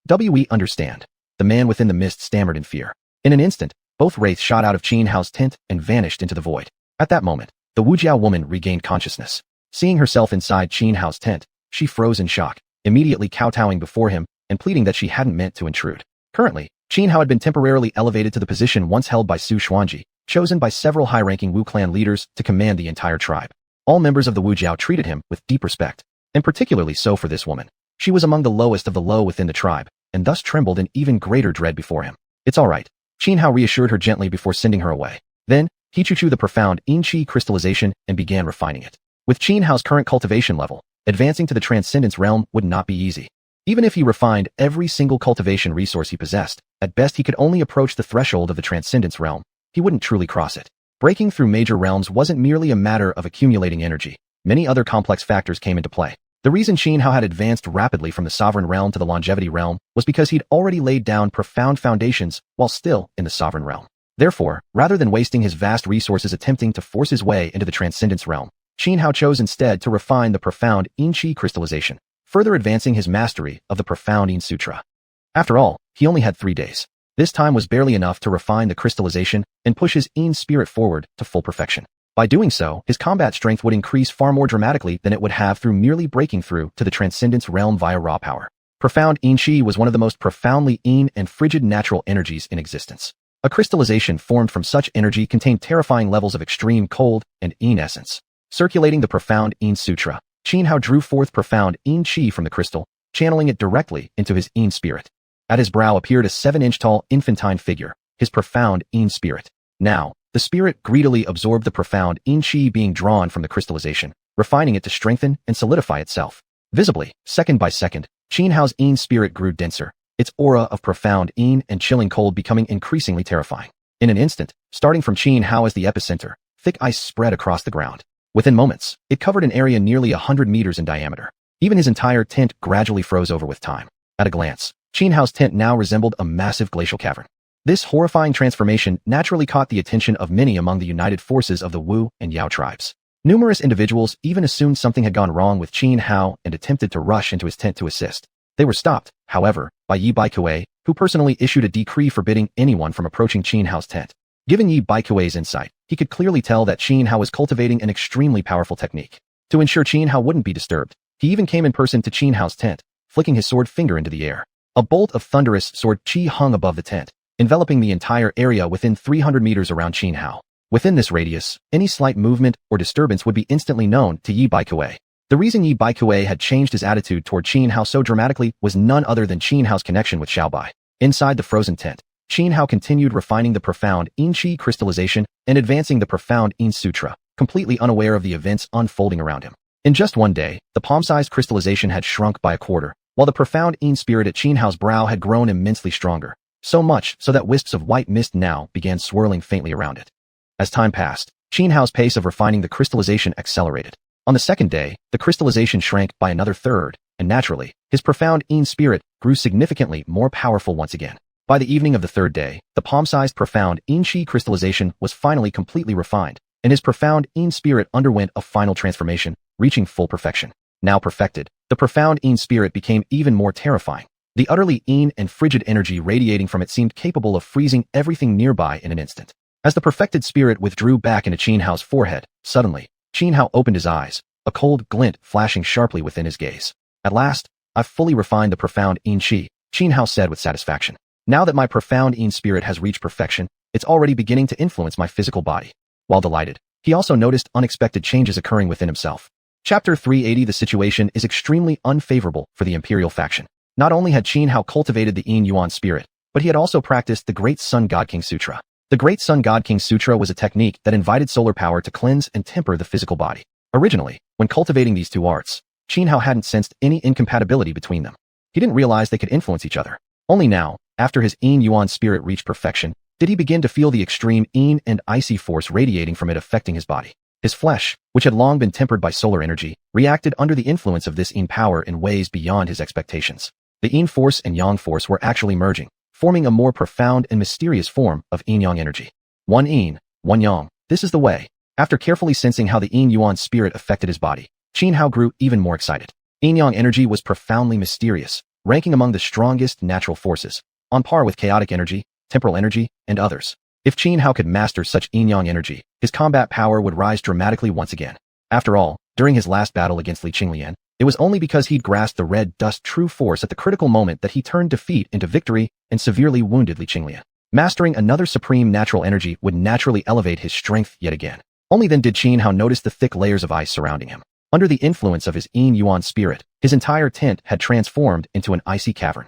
We understand. The man within the mist stammered in fear. In an instant, both wraiths shot out of Xianhao's tent and vanished into the void. At that moment, the Wujiao woman regained consciousness. Seeing herself inside Xianhao's tent, she froze in shock, immediately kowtowing before him and pleading that she hadn't meant to intrude. Currently, Xianhao had been temporarily elevated to the position once held by Su Xuanji, chosen by several high-ranking Wu clan leaders to command the entire tribe. All members of the Wujiao treated him with deep respect, and particularly so for this woman. She was among the lowest of the low within the tribe, and thus trembled in even greater dread before him. It's all right. Xianhao reassured her gently before sending her away. Then, he choo-choo the profound Yin-Chi crystallization and began refining it. With Xianhao's current cultivation level, advancing to the transcendence realm would not be easy. Even if he refined every single cultivation resource he possessed, at best he could only approach the threshold of the transcendence realm. He wouldn't truly cross it. Breaking through major realms wasn't merely a matter of accumulating energy. Many other complex factors came into play. The reason Xianhao had advanced rapidly from the sovereign realm to the longevity realm was because he'd already laid down profound foundations while still in the sovereign realm. Therefore, rather than wasting his vast resources attempting to force his way into the transcendence realm, Xianhao chose instead to refine the profound Yin-Chi crystallization, further advancing his mastery of the profound Yin Sutra. After all, he only had 3 days. This time was barely enough to refine the crystallization and push his Yin spirit forward to full perfection. By doing so, his combat strength would increase far more dramatically than it would have through merely breaking through to the transcendence realm via raw power. Profound Yin-Chi was one of the most profoundly Yin and frigid natural energies in existence. A crystallization formed from such energy contained terrifying levels of extreme cold and Yin essence. Circulating the profound Yin Sutra, Xianhao drew forth profound Yin-Chi from the crystal, channeling it directly into his Yin spirit. At his brow appeared a 7-inch-tall infantine figure, his profound Yin spirit. Now, the spirit greedily absorbed the profound Yin-Chi being drawn from the crystallization, refining it to strengthen and solidify itself. Visibly, second by second, Xianhao's Yin spirit grew denser, its aura of profound Yin and chilling cold becoming increasingly terrifying. In an instant, starting from Xianhao as the epicenter, thick ice spread across the ground. Within moments, it covered an area nearly 100 meters in diameter. Even his entire tent gradually froze over with time. At a glance, Xianhao's tent now resembled a massive glacial cavern. This horrifying transformation naturally caught the attention of many among the united forces of the Wu and Yao tribes. Numerous individuals even assumed something had gone wrong with Xianhao and attempted to rush into his tent to assist. They were stopped, however, by Yi Baikuei, who personally issued a decree forbidding anyone from approaching Xianhao's tent. Given Yi Baikuei's insight, he could clearly tell that Xianhao was cultivating an extremely powerful technique. To ensure Xianhao wouldn't be disturbed, he even came in person to Xianhao's tent, flicking his sword finger into the air. A bolt of thunderous sword chi hung above the tent, enveloping the entire area within 300 meters around Xianhao. Within this radius, any slight movement or disturbance would be instantly known to Yi Baikuei. The reason Yi Baikuei had changed his attitude toward Xianhao so dramatically was none other than Xianhao's connection with Xiaobai. Inside the frozen tent, Xianhao continued refining the profound Yin-Chi crystallization and advancing the profound Yin Sutra, completely unaware of the events unfolding around him. In just 1 day, the palm-sized crystallization had shrunk by a quarter, while the profound Yin spirit at Xianhao's brow had grown immensely stronger. So much so that wisps of white mist now began swirling faintly around it. As time passed, Xianhao's pace of refining the crystallization accelerated. On the 2nd day, the crystallization shrank by another third, and naturally, his profound Yin spirit grew significantly more powerful once again. By the evening of the 3rd day, the palm-sized profound Yin-Chi crystallization was finally completely refined, and his profound Yin spirit underwent a final transformation, reaching full perfection. Now perfected, the profound Yin spirit became even more terrifying. The utterly Yin and frigid energy radiating from it seemed capable of freezing everything nearby in an instant. As the perfected spirit withdrew back into Xianhao's forehead, suddenly, Xianhao opened his eyes, a cold glint flashing sharply within his gaze. At last, I've fully refined the profound Yin-Chi, Xianhao said with satisfaction. Now that my profound Yin spirit has reached perfection, it's already beginning to influence my physical body. While delighted, he also noticed unexpected changes occurring within himself. Chapter 380. The situation is extremely unfavorable for the Imperial faction. Not only had Xianhao cultivated the Yin Yuan spirit, but he had also practiced the Great Sun God King Sutra. The Great Sun God King Sutra was a technique that invited solar power to cleanse and temper the physical body. Originally, when cultivating these two arts, Xianhao hadn't sensed any incompatibility between them. He didn't realize they could influence each other. Only now, after his Yin Yuan spirit reached perfection, did he begin to feel the extreme Yin and icy force radiating from it affecting his body. His flesh, which had long been tempered by solar energy, reacted under the influence of this Yin power in ways beyond his expectations. The Yin force and Yang force were actually merging, forming a more profound and mysterious form of Yin-Yang energy. One Yin, one Yang, this is the way. After carefully sensing how the xianhuan spirit affected his body, Qin Hao grew even more excited. Yin-yang energy was profoundly mysterious, ranking among the strongest natural forces, on par with chaotic energy, temporal energy, and others. If Qin Hao could master such yin-yang energy, his combat power would rise dramatically once again. After all, during his last battle against Li Qinglian, it was only because he'd grasped the red dust's true force at the critical moment that he turned defeat into victory and severely wounded Li Qinglian. Mastering another supreme natural energy would naturally elevate his strength yet again. Only then did Qin Hao notice the thick layers of ice surrounding him. Under the influence of his yin-yuan spirit, his entire tent had transformed into an icy cavern.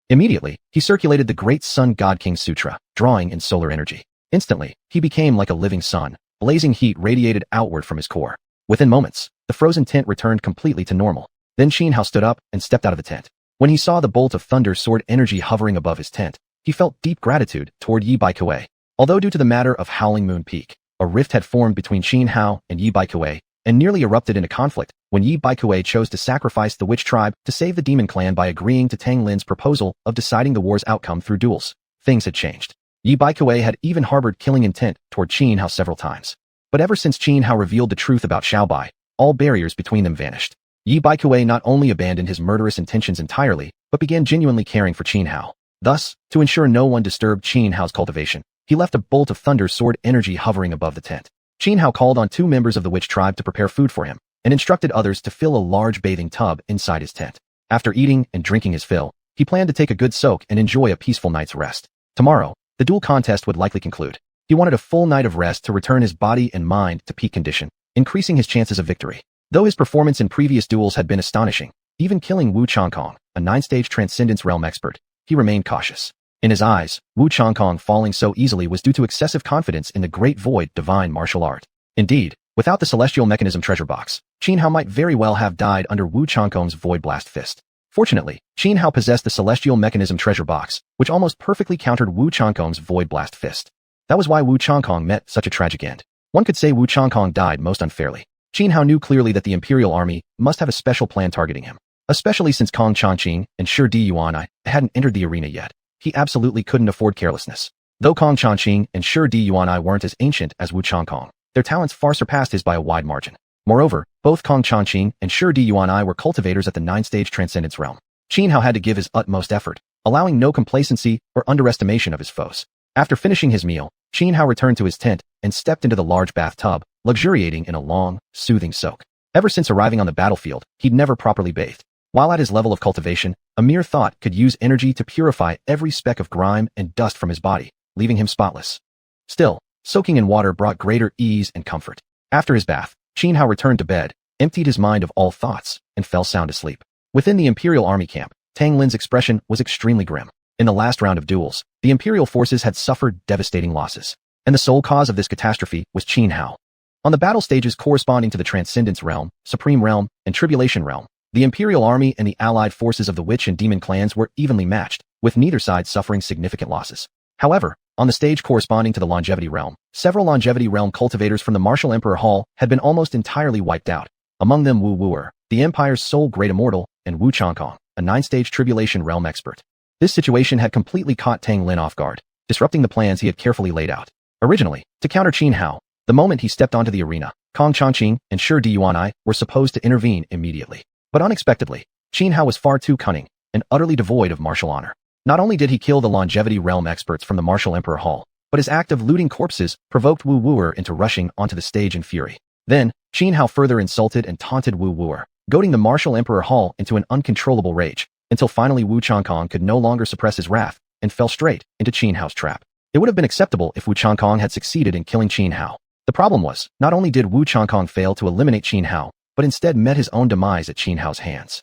Immediately, he circulated the great Sun God King Sutra, drawing in solar energy. Instantly, he became like a living sun. Blazing heat radiated outward from his core. Within moments, the frozen tent returned completely to normal. Then Qin Hao stood up and stepped out of the tent. When he saw the bolt of thunder sword energy hovering above his tent, he felt deep gratitude toward Yi Baikuei. Although due to the matter of Howling Moon Peak, a rift had formed between Qin Hao and Yi Baikuei, and nearly erupted into conflict when Yi Baikuei chose to sacrifice the witch tribe to save the demon clan by agreeing to Tang Lin's proposal of deciding the war's outcome through duels. Things had changed. Yi Baikuei had even harbored killing intent toward Qin Hao several times. But ever since Qin Hao revealed the truth about Xiaobai, all barriers between them vanished. Yi Baikuei not only abandoned his murderous intentions entirely, but began genuinely caring for Qin Hao. Thus, to ensure no one disturbed Qin Hao's cultivation, he left a bolt of thunder sword energy hovering above the tent. Qin Hao called on 2 members of the witch tribe to prepare food for him, and instructed others to fill a large bathing tub inside his tent. After eating and drinking his fill, he planned to take a good soak and enjoy a peaceful night's rest. Tomorrow, the duel contest would likely conclude. He wanted a full night of rest to return his body and mind to peak condition, increasing his chances of victory. Though his performance in previous duels had been astonishing, even killing Wu Changkong, a 9-stage Transcendence Realm expert, he remained cautious. In his eyes, Wu Changkong falling so easily was due to excessive confidence in the Great Void divine martial art. Indeed, without the Celestial Mechanism treasure box, Qin Hao might very well have died under Wu Changkong's Void Blast fist. Fortunately, Qin Hao possessed the Celestial Mechanism treasure box, which almost perfectly countered Wu Changkong's Void Blast fist. That was why Wu Changkong met such a tragic end. One could say Wu Changkong died most unfairly. Qin Hao knew clearly that the Imperial Army must have a special plan targeting him, especially since Kong Changqing and Shi Diyuanai hadn't entered the arena yet. He absolutely couldn't afford carelessness. Though Kong Changqing and Shi Diyuanai weren't as ancient as Wu Changkong, their talents far surpassed his by a wide margin. Moreover, both Kong Changqing and Shi Diyuanai were cultivators at the 9-stage Transcendence Realm. Qin Hao had to give his utmost effort, allowing no complacency or underestimation of his foes. After finishing his meal, Qin Hao returned to his tent and stepped into the large bathtub, luxuriating in a long, soothing soak. Ever since arriving on the battlefield, he'd never properly bathed. While at his level of cultivation, a mere thought could use energy to purify every speck of grime and dust from his body, leaving him spotless. Still, soaking in water brought greater ease and comfort. After his bath, Qin Hao returned to bed, emptied his mind of all thoughts, and fell sound asleep. Within the Imperial Army camp, Tang Lin's expression was extremely grim. In the last round of duels, the Imperial forces had suffered devastating losses, and the sole cause of this catastrophe was Qin Hao. On the battle stages corresponding to the Transcendence Realm, Supreme Realm, and Tribulation Realm, the Imperial Army and the allied forces of the Witch and Demon clans were evenly matched, with neither side suffering significant losses. However, on the stage corresponding to the Longevity Realm, several Longevity Realm cultivators from the Martial Emperor Hall had been almost entirely wiped out, among them Wu Wuer, the Empire's sole great immortal, and Wu Changkong, a 9-stage Tribulation Realm expert. This situation had completely caught Tang Lin off guard, disrupting the plans he had carefully laid out. Originally, to counter Qin Hao, the moment he stepped onto the arena, Kong Changqing and Shi Diyuanai were supposed to intervene immediately. But unexpectedly, Qin Hao was far too cunning and utterly devoid of martial honor. Not only did he kill the Longevity Realm experts from the Martial Emperor Hall, but his act of looting corpses provoked Wu Wuer into rushing onto the stage in fury. Then, Qin Hao further insulted and taunted Wu Wuer, goading the Martial Emperor Hall into an uncontrollable rage, until finally Wu Changkong could no longer suppress his wrath and fell straight into Qin Hao's trap. It would have been acceptable if Wu Changkong had succeeded in killing Qin Hao. The problem was, not only did Wu Changkong fail to eliminate Qin Hao, but instead met his own demise at Qin Hao's hands.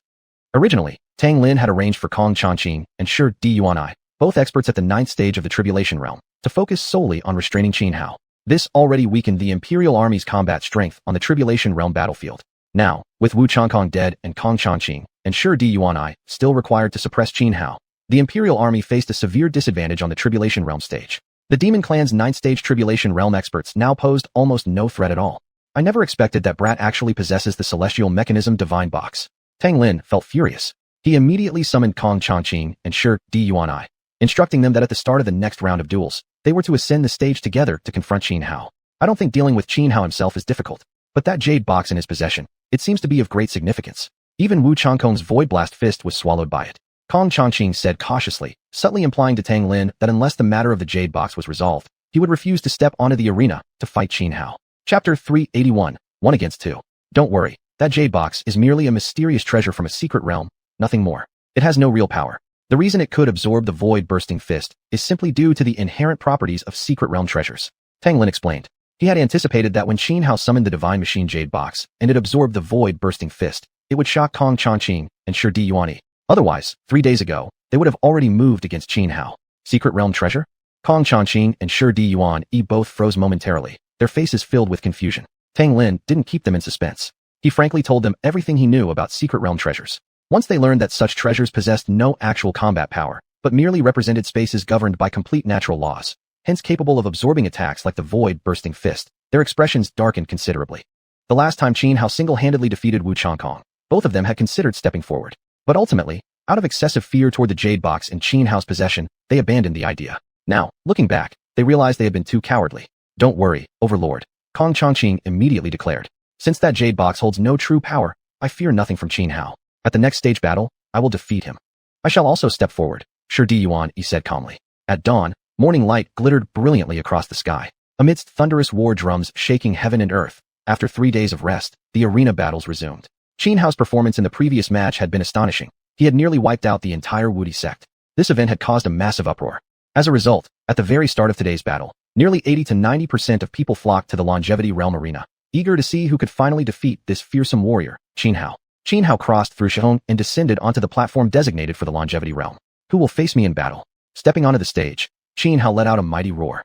Originally, Tang Lin had arranged for Kong Changqing and Shi Diyuanai, both experts at the 9th stage of the Tribulation Realm, to focus solely on restraining Qin Hao. This already weakened the Imperial Army's combat strength on the Tribulation Realm battlefield. Now, with Wu Changkong dead and Kong Changqing and Shi Diyuanai still required to suppress Qin Hao, the Imperial Army faced a severe disadvantage on the Tribulation Realm stage. The Demon Clan's 9th stage Tribulation Realm experts now posed almost no threat at all. I never expected that brat actually possesses the Celestial Mechanism Divine Box. Tang Lin felt furious. He immediately summoned Kong Changqing and Shi Diyuanai, instructing them that at the start of the next round of duels, they were to ascend the stage together to confront Qin Hao. I don't think dealing with Xianhao himself is difficult, but that jade box in his possession, it seems to be of great significance. Even Wu Changkong's Void Blast fist was swallowed by it. Kong Changqing said cautiously, subtly implying to Tang Lin that unless the matter of the jade box was resolved, he would refuse to step onto the arena to fight Xianhao. Chapter 381, 1 against 2. Don't worry, that jade box is merely a mysterious treasure from a secret realm, nothing more. It has no real power. The reason it could absorb the void-bursting fist is simply due to the inherent properties of secret realm treasures. Tang Lin explained. He had anticipated that when Xianhao summoned the divine machine jade box and it absorbed the void-bursting fist, it would shock Kong Changqing and Xuanhuan. Otherwise, 3 days ago, they would have already moved against Xianhao. Secret realm treasure? Kong Changqing and Xuanhuan both froze momentarily, their faces filled with confusion. Tang Lin didn't keep them in suspense. He frankly told them everything he knew about secret realm treasures. Once they learned that such treasures possessed no actual combat power, but merely represented spaces governed by complete natural laws, hence capable of absorbing attacks like the void-bursting fist, their expressions darkened considerably. The last time Xianhao single-handedly defeated Wu Changkong, both of them had considered stepping forward. But ultimately, out of excessive fear toward the jade box in Xianhao's possession, they abandoned the idea. Now, looking back, they realized they had been too cowardly. Don't worry, Overlord, Kong Changqing immediately declared. Since that jade box holds no true power, I fear nothing from Xianhao. At the next stage battle, I will defeat him. I shall also step forward, Xuanhuan said calmly. At dawn, morning light glittered brilliantly across the sky. Amidst thunderous war drums shaking heaven and earth, after 3 days of rest, the arena battles resumed. Xianhao's performance in the previous match had been astonishing. He had nearly wiped out the entire Wudi sect. This event had caused a massive uproar. As a result, at the very start of today's battle, nearly 80 to 90% of people flocked to the Longevity Realm arena, eager to see who could finally defeat this fearsome warrior, Xianhao. Xianhao crossed through Shihong and descended onto the platform designated for the Longevity Realm. Who will face me in battle? Stepping onto the stage, Xianhao let out a mighty roar.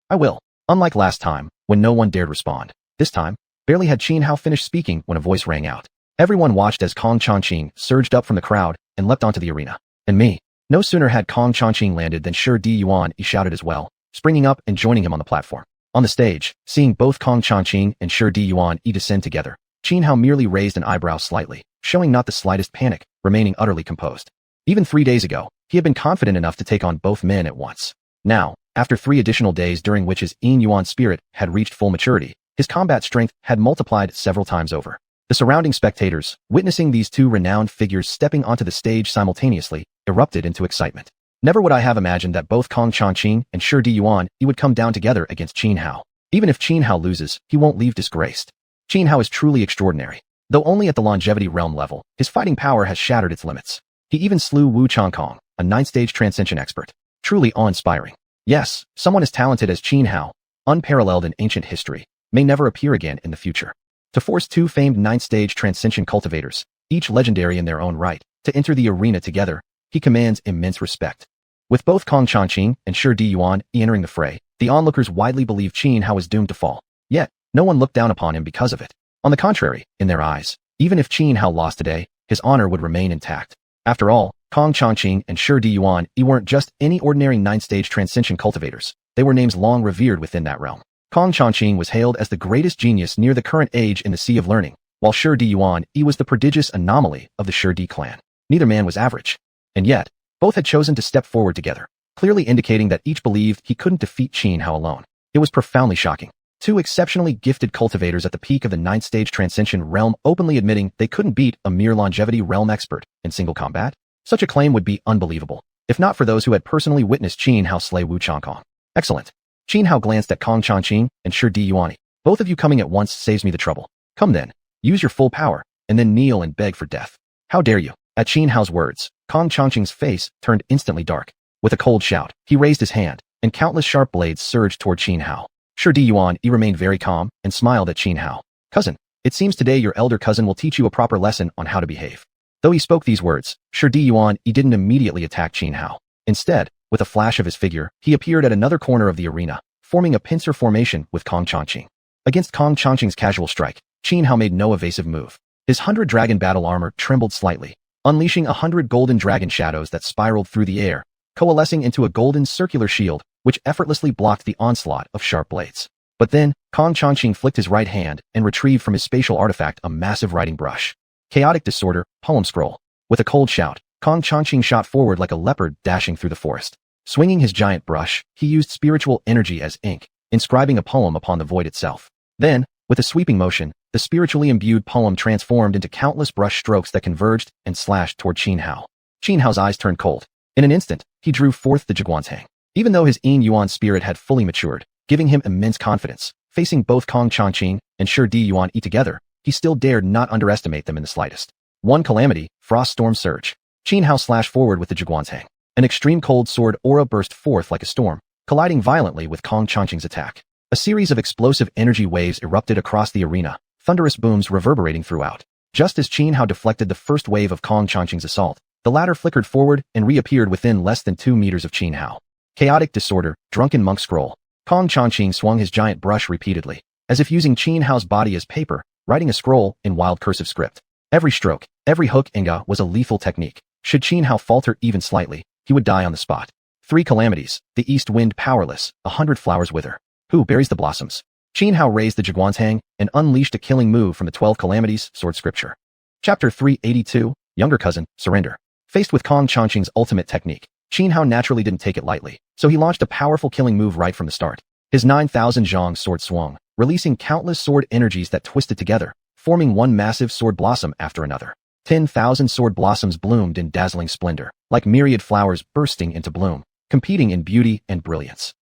I will. Unlike last time, when no one dared respond. This time, barely had Xianhao finished speaking when a voice rang out. Everyone watched as Kong Changqing surged up from the crowd and leapt onto the arena. And me. No sooner had Kong Changqing landed than Xuanhuan shouted as well, springing up and joining him on the platform. On the stage, seeing both Kong Changqing and Xuanhuan descend together, Xianhao merely raised an eyebrow slightly, showing not the slightest panic, remaining utterly composed. Even 3 days ago, he had been confident enough to take on both men at once. Now, after 3 additional days during which his Xuanhuan spirit had reached full maturity, his combat strength had multiplied several times over. The surrounding spectators, witnessing these two renowned figures stepping onto the stage simultaneously, erupted into excitement. Never would I have imagined that both Kong Changqing and Xuanhuan would come down together against Xianhao. Even if Xianhao loses, he won't leave disgraced. Xianhao is truly extraordinary. Though only at the Longevity Realm level, his fighting power has shattered its limits. He even slew Wu Changkong, a 9th-stage transcension expert. Truly awe-inspiring. Yes, someone as talented as Xianhao, unparalleled in ancient history, may never appear again in the future. To force 2 famed 9th-stage transcension cultivators, each legendary in their own right, to enter the arena together, he commands immense respect. With both Kong Changqing and Xuanhuan entering the fray, the onlookers widely believed Xianhao was doomed to fall. Yet, no one looked down upon him because of it. On the contrary, in their eyes, even if Xianhao lost today, his honor would remain intact. After all, Kong Changqing and Xuanhuan weren't just any ordinary 9th-stage transcension cultivators. They were names long revered within that realm. Kong Changqing was hailed as the greatest genius near the current age in the Sea of Learning, while Xuanhuan was the prodigious anomaly of the Shudi clan. Neither man was average. And yet, both had chosen to step forward together, clearly indicating that each believed he couldn't defeat Xianhao alone. It was profoundly shocking. 2 exceptionally gifted cultivators at the peak of the 9th-stage transcension realm openly admitting they couldn't beat a mere Longevity Realm expert in single combat? Such a claim would be unbelievable, if not for those who had personally witnessed Xianhao slay Wu Changkong. Excellent. Xianhao glanced at Kong Changqing and Xuanhuan. Both of you coming at once saves me the trouble. Come then, use your full power, and then kneel and beg for death. How dare you? At Xianhao's words, Kong Changqing's face turned instantly dark. With a cold shout, he raised his hand, and countless sharp blades surged toward Xianhao. Xuanhuan remained very calm and smiled at Xianhao. Cousin, it seems today your elder cousin will teach you a proper lesson on how to behave. Though he spoke these words, Xuanhuan didn't immediately attack Xianhao. Instead, with a flash of his figure, he appeared at another corner of the arena, forming a pincer formation with Kong Changqing. Against Kong Changqing's casual strike, Xianhao made no evasive move. His 100 dragon battle armor trembled slightly, unleashing 100 golden dragon shadows that spiraled through the air, coalescing into a golden circular shield, which effortlessly blocked the onslaught of sharp blades. But then, Kong Changqing flicked his right hand and retrieved from his spatial artifact a massive writing brush. Chaotic disorder, poem scroll. With a cold shout, Kong Changqing shot forward like a leopard dashing through the forest. Swinging his giant brush, he used spiritual energy as ink, inscribing a poem upon the void itself. Then, with a sweeping motion, the spiritually imbued poem transformed into countless brush strokes that converged and slashed toward Xianhao. Xianhao's eyes turned cold. In an instant, he drew forth the xuanhuan. Even though his yuan spirit had fully matured, giving him immense confidence, facing both Kong Changqing and Shi Yuan together, he still dared not underestimate them in the slightest. One calamity, frost storm surge. Xianhao slashed forward with the xuanhuan. An extreme cold sword aura burst forth like a storm, colliding violently with Kong Changqing's attack. A series of explosive energy waves erupted across the arena, thunderous booms reverberating throughout. Just as Xianhao deflected the first wave of Kong Changqing's assault, the latter flickered forward and reappeared within less than 2 meters of Xianhao. Chaotic disorder, drunken monk scroll. Kong Changqing swung his giant brush repeatedly, as if using Xianhao's body as paper, writing a scroll in wild cursive script. Every stroke, every hook enga was a lethal technique. Should Xianhao falter even slightly, he would die on the spot. 3 calamities, the east wind powerless, 100 flowers wither. Who buries the blossoms? Xianhao raised the xuanhuan and unleashed a killing move from the 12 calamities, sword scripture. Chapter 382, Younger Cousin, Surrender. Faced with Kong Changqing's ultimate technique, Xianhao naturally didn't take it lightly, so he launched a powerful killing move right from the start. His 9,000 zhang sword swung, releasing countless sword energies that twisted together, forming one massive sword blossom after another. 10,000 sword blossoms bloomed in dazzling splendor, like myriad flowers bursting into bloom, competing in beauty and brilliance.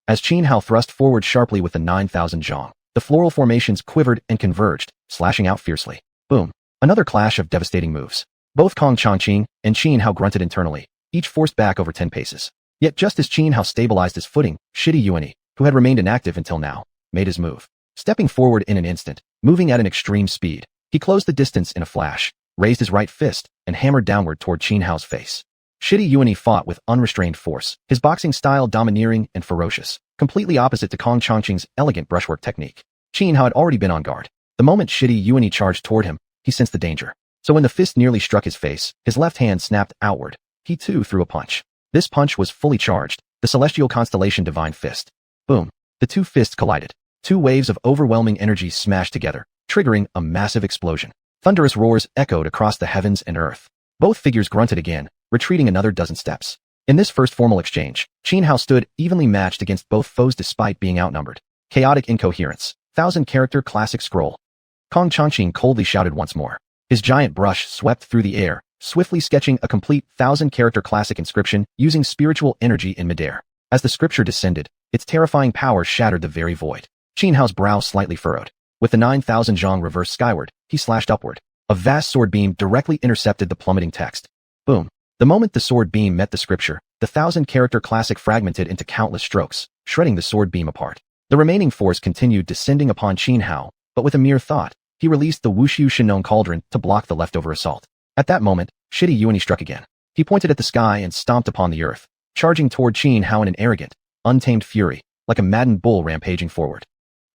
As Xianhao thrust forward sharply with the 9,000 zhang, the floral formations quivered and converged, slashing out fiercely. Boom! Another clash of devastating moves. Both Kong Changqing and Xianhao grunted internally, each forced back over 10 paces. Yet just as Xianhao stabilized his footing, Xiuxian, who had remained inactive until now, made his move. Stepping forward in an instant, moving at an extreme speed, he closed the distance in a flash, raised his right fist, and hammered downward toward Xianhao's face. Xiuxian fought with unrestrained force, his boxing style domineering and ferocious, completely opposite to Kong Changqing's elegant brushwork technique. Xianhao had already been on guard. The moment Xiuxian charged toward him, he sensed the danger. So when the fist nearly struck his face, his left hand snapped outward. He too threw a punch. This punch was fully charged, the celestial constellation Divine Fist. Boom! The two fists collided. 2 waves of overwhelming energy smashed together, triggering a massive explosion. Thunderous roars echoed across the heavens and earth. Both figures grunted again, retreating another dozen steps. In this first formal exchange, Xianhao stood evenly matched against both foes despite being outnumbered. Chaotic incoherence. 1,000-character classic scroll. Kong Changqing coldly shouted once more. His giant brush swept through the air, swiftly sketching a complete 1,000-character classic inscription using spiritual energy in midair. As the scripture descended, its terrifying power shattered the very void. Xianhao's brow slightly furrowed. With the 9,000 zhang reversed skyward, he slashed upward. A vast sword beam directly intercepted the plummeting text. Boom! The moment the sword beam met the scripture, the 1,000-character classic fragmented into countless strokes, shredding the sword beam apart. The remaining force continued descending upon Xianhao, but with a mere thought, he released the Wushu Shinong Cauldron to block the leftover assault. At that moment, Xiuxian struck again. He pointed at the sky and stomped upon the earth, charging toward Xianhao in an arrogant, untamed fury, like a maddened bull rampaging forward.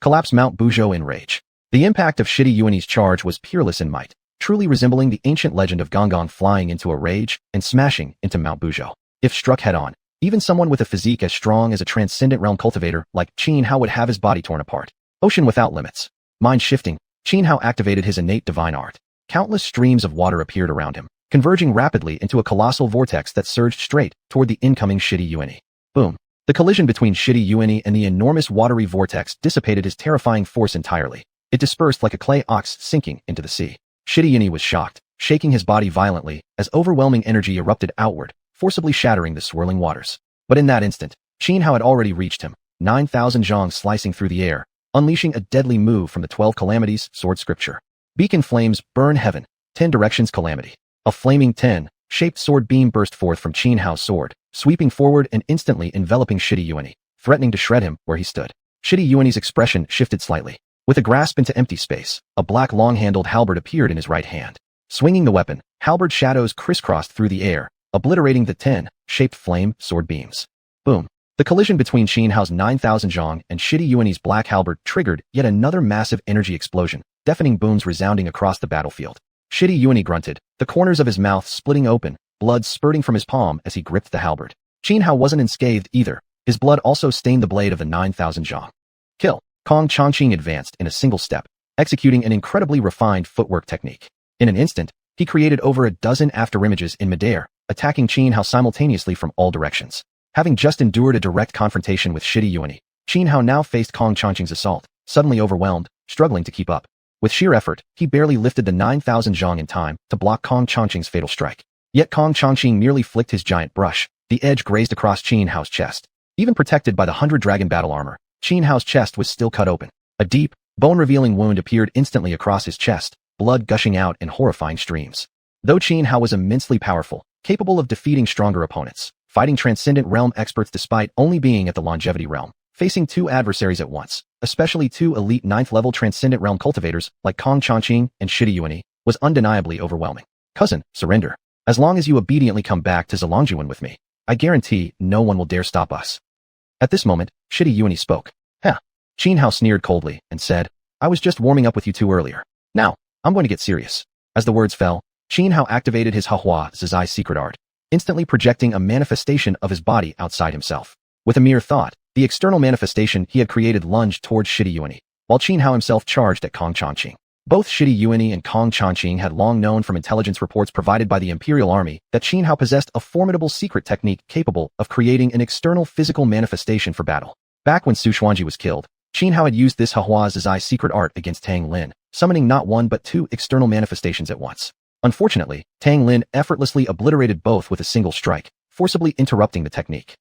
Collapse Mount Buzhou in rage. The impact of Xiuxian's charge was peerless in might, truly resembling the ancient legend of Gonggong flying into a rage and smashing into Mount Buzhou. If struck head-on, even someone with a physique as strong as a transcendent realm cultivator like Xianhao would have his body torn apart. Ocean without limits. Mind shifting, Xianhao activated his innate divine art. Countless streams of water appeared around him, converging rapidly into a colossal vortex that surged straight toward the incoming Xiuxian. Boom! The collision between Xiuxian and the enormous watery vortex dissipated his terrifying force entirely. It dispersed like a clay ox sinking into the sea. Xiuxian was shocked, shaking his body violently as overwhelming energy erupted outward, forcibly shattering the swirling waters. But in that instant, Xianhao had already reached him, 9,000 zhang slicing through the air, unleashing a deadly move from the 12 calamities sword scripture. Beacon flames burn heaven, 10 directions calamity. A flaming 10-shaped sword beam burst forth from Xianhao's sword, sweeping forward and instantly enveloping Xiuxian, threatening to shred him where he stood. Xiuxian's expression shifted slightly. With a grasp into empty space, a black long-handled halberd appeared in his right hand. Swinging the weapon, halberd shadows crisscrossed through the air, obliterating the 10-shaped flame sword beams. Boom! The collision between Xianhao's 9,000 zhang and Xiuxian's black halberd triggered yet another massive energy explosion, deafening booms resounding across the battlefield. Xiuxian grunted, the corners of his mouth splitting open, blood spurting from his palm as he gripped the halberd. Xianhao wasn't unscathed either. His blood also stained the blade of the 9,000 zhang. Kill! Kong Changqing advanced in a single step, executing an incredibly refined footwork technique. In an instant, he created over a dozen afterimages in midair, attacking Xianhao simultaneously from all directions. Having just endured a direct confrontation with Xiuxian, Qin Hao now faced Kong Changqing's assault, suddenly overwhelmed, struggling to keep up. With sheer effort, he barely lifted the 9,000 zhang in time to block Kong Changqing's fatal strike. Yet Kong Changqing merely flicked his giant brush. The edge grazed across Qin Hao's chest. Even protected by the 100-dragon battle armor, Qin Hao's chest was still cut open. A deep, bone-revealing wound appeared instantly across his chest, blood gushing out in horrifying streams. Though Qin Hao was immensely powerful, capable of defeating stronger opponents, fighting transcendent realm experts despite only being at the longevity realm, facing two adversaries at once, especially two elite 9th-level transcendent realm cultivators like Kong Changqing and xiuxian, was undeniably overwhelming. Cousin, surrender. As long as you obediently come back to xuanhuan with me, I guarantee no one will dare stop us. At this moment, xiuxian spoke. Qin Hao sneered coldly and said, I was just warming up with you two earlier. Now, I'm going to get serious. As the words fell, Qin Hao activated his Hua Zizai secret art, instantly projecting a manifestation of his body outside himself. With a mere thought, the external manifestation he had created lunged towards xiuxian, while Qin Hao himself charged at Kong Changqing. Both xiuxian and Kong Changqing had long known from intelligence reports provided by the Imperial Army that Qin Hao possessed a formidable secret technique capable of creating an external physical manifestation for battle. Back when Su Xuanji was killed, Qin Hao had used this Hua Zizai secret art against Tang Lin, summoning not one but two external manifestations at once. Unfortunately, Tang Lin effortlessly obliterated both with a single strike, forcibly interrupting the technique.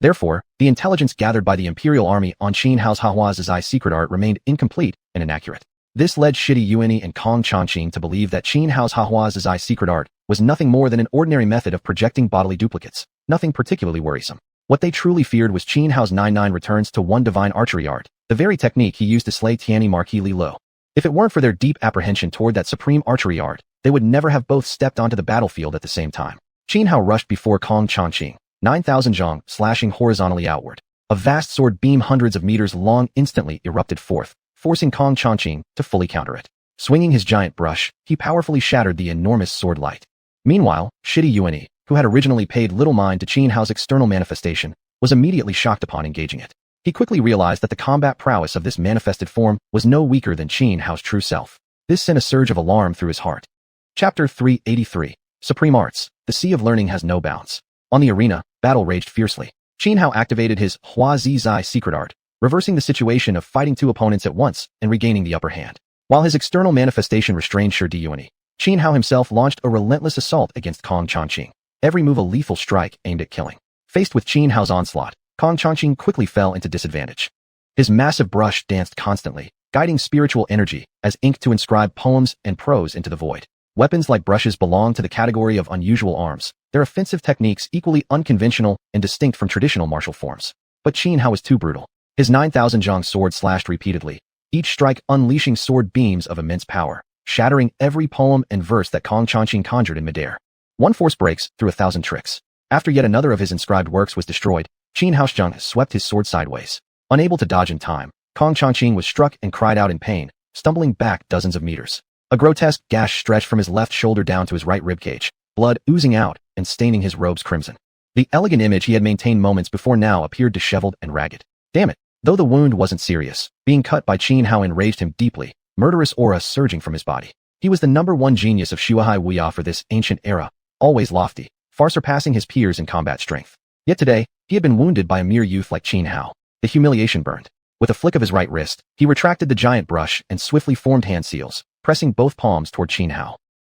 Therefore, the intelligence gathered by the Imperial Army on Qin Hao's Hua Zizai secret art remained incomplete and inaccurate. This led xiuxian and Kong Changqing to believe that Qin Hao's Hua Zizai secret art was nothing more than an ordinary method of projecting bodily duplicates, nothing particularly worrisome. What they truly feared was Qin Hao's 9-9 returns to one divine archery art, the very technique he used to slay Tianyi Marquis Li Lo. If it weren't for their deep apprehension toward that supreme archery art, they would never have both stepped onto the battlefield at the same time. Qin Hao rushed before Kong Changqing, 9,000 zhang slashing horizontally outward. A vast sword beam hundreds of meters long instantly erupted forth, forcing Kong Changqing to fully counter it. Swinging his giant brush, he powerfully shattered the enormous sword light. Meanwhile, xiuxian, who had originally paid little mind to Qin Hao's external manifestation, was immediately shocked upon engaging it. He quickly realized that the combat prowess of this manifested form was no weaker than Qin Hao's true self. This sent a surge of alarm through his heart. Chapter 383. Supreme Arts. The Sea of Learning has no bounds. On the arena, battle raged fiercely. Qin Hao activated his Hua Zizai secret art, reversing the situation of fighting two opponents at once and regaining the upper hand. While his external manifestation restrained xiuxian, Qin Hao himself launched a relentless assault against Kong Changqing, every move a lethal strike aimed at killing. Faced with Qin Hao's onslaught, Kong Changqing quickly fell into disadvantage. His massive brush danced constantly, guiding spiritual energy as ink to inscribe poems and prose into the void. Weapons like brushes belong to the category of unusual arms, their offensive techniques equally unconventional and distinct from traditional martial forms. But Qin Hao was too brutal. His 9,000 zhang sword slashed repeatedly, each strike unleashing sword beams of immense power, shattering every poem and verse that Kong Changqing conjured in midair. One force breaks through 1,000 tricks. After yet another of his inscribed works was destroyed, Qin Hao's swept his sword sideways. Unable to dodge in time, Kong Changqing was struck and cried out in pain, stumbling back dozens of meters. A grotesque gash stretched from his left shoulder down to his right ribcage, blood oozing out and staining his robes crimson. The elegant image he had maintained moments before now appeared disheveled and ragged. Damn it! Though the wound wasn't serious, being cut by Qin Hao enraged him deeply, murderous aura surging from his body. He was the #1 genius of Xuanhuan for this ancient era, always lofty, far surpassing his peers in combat strength. Yet today, he had been wounded by a mere youth like Qin Hao. The humiliation burned. With a flick of his right wrist, he retracted the giant brush and swiftly formed hand seals, pressing both palms toward Qin Hao.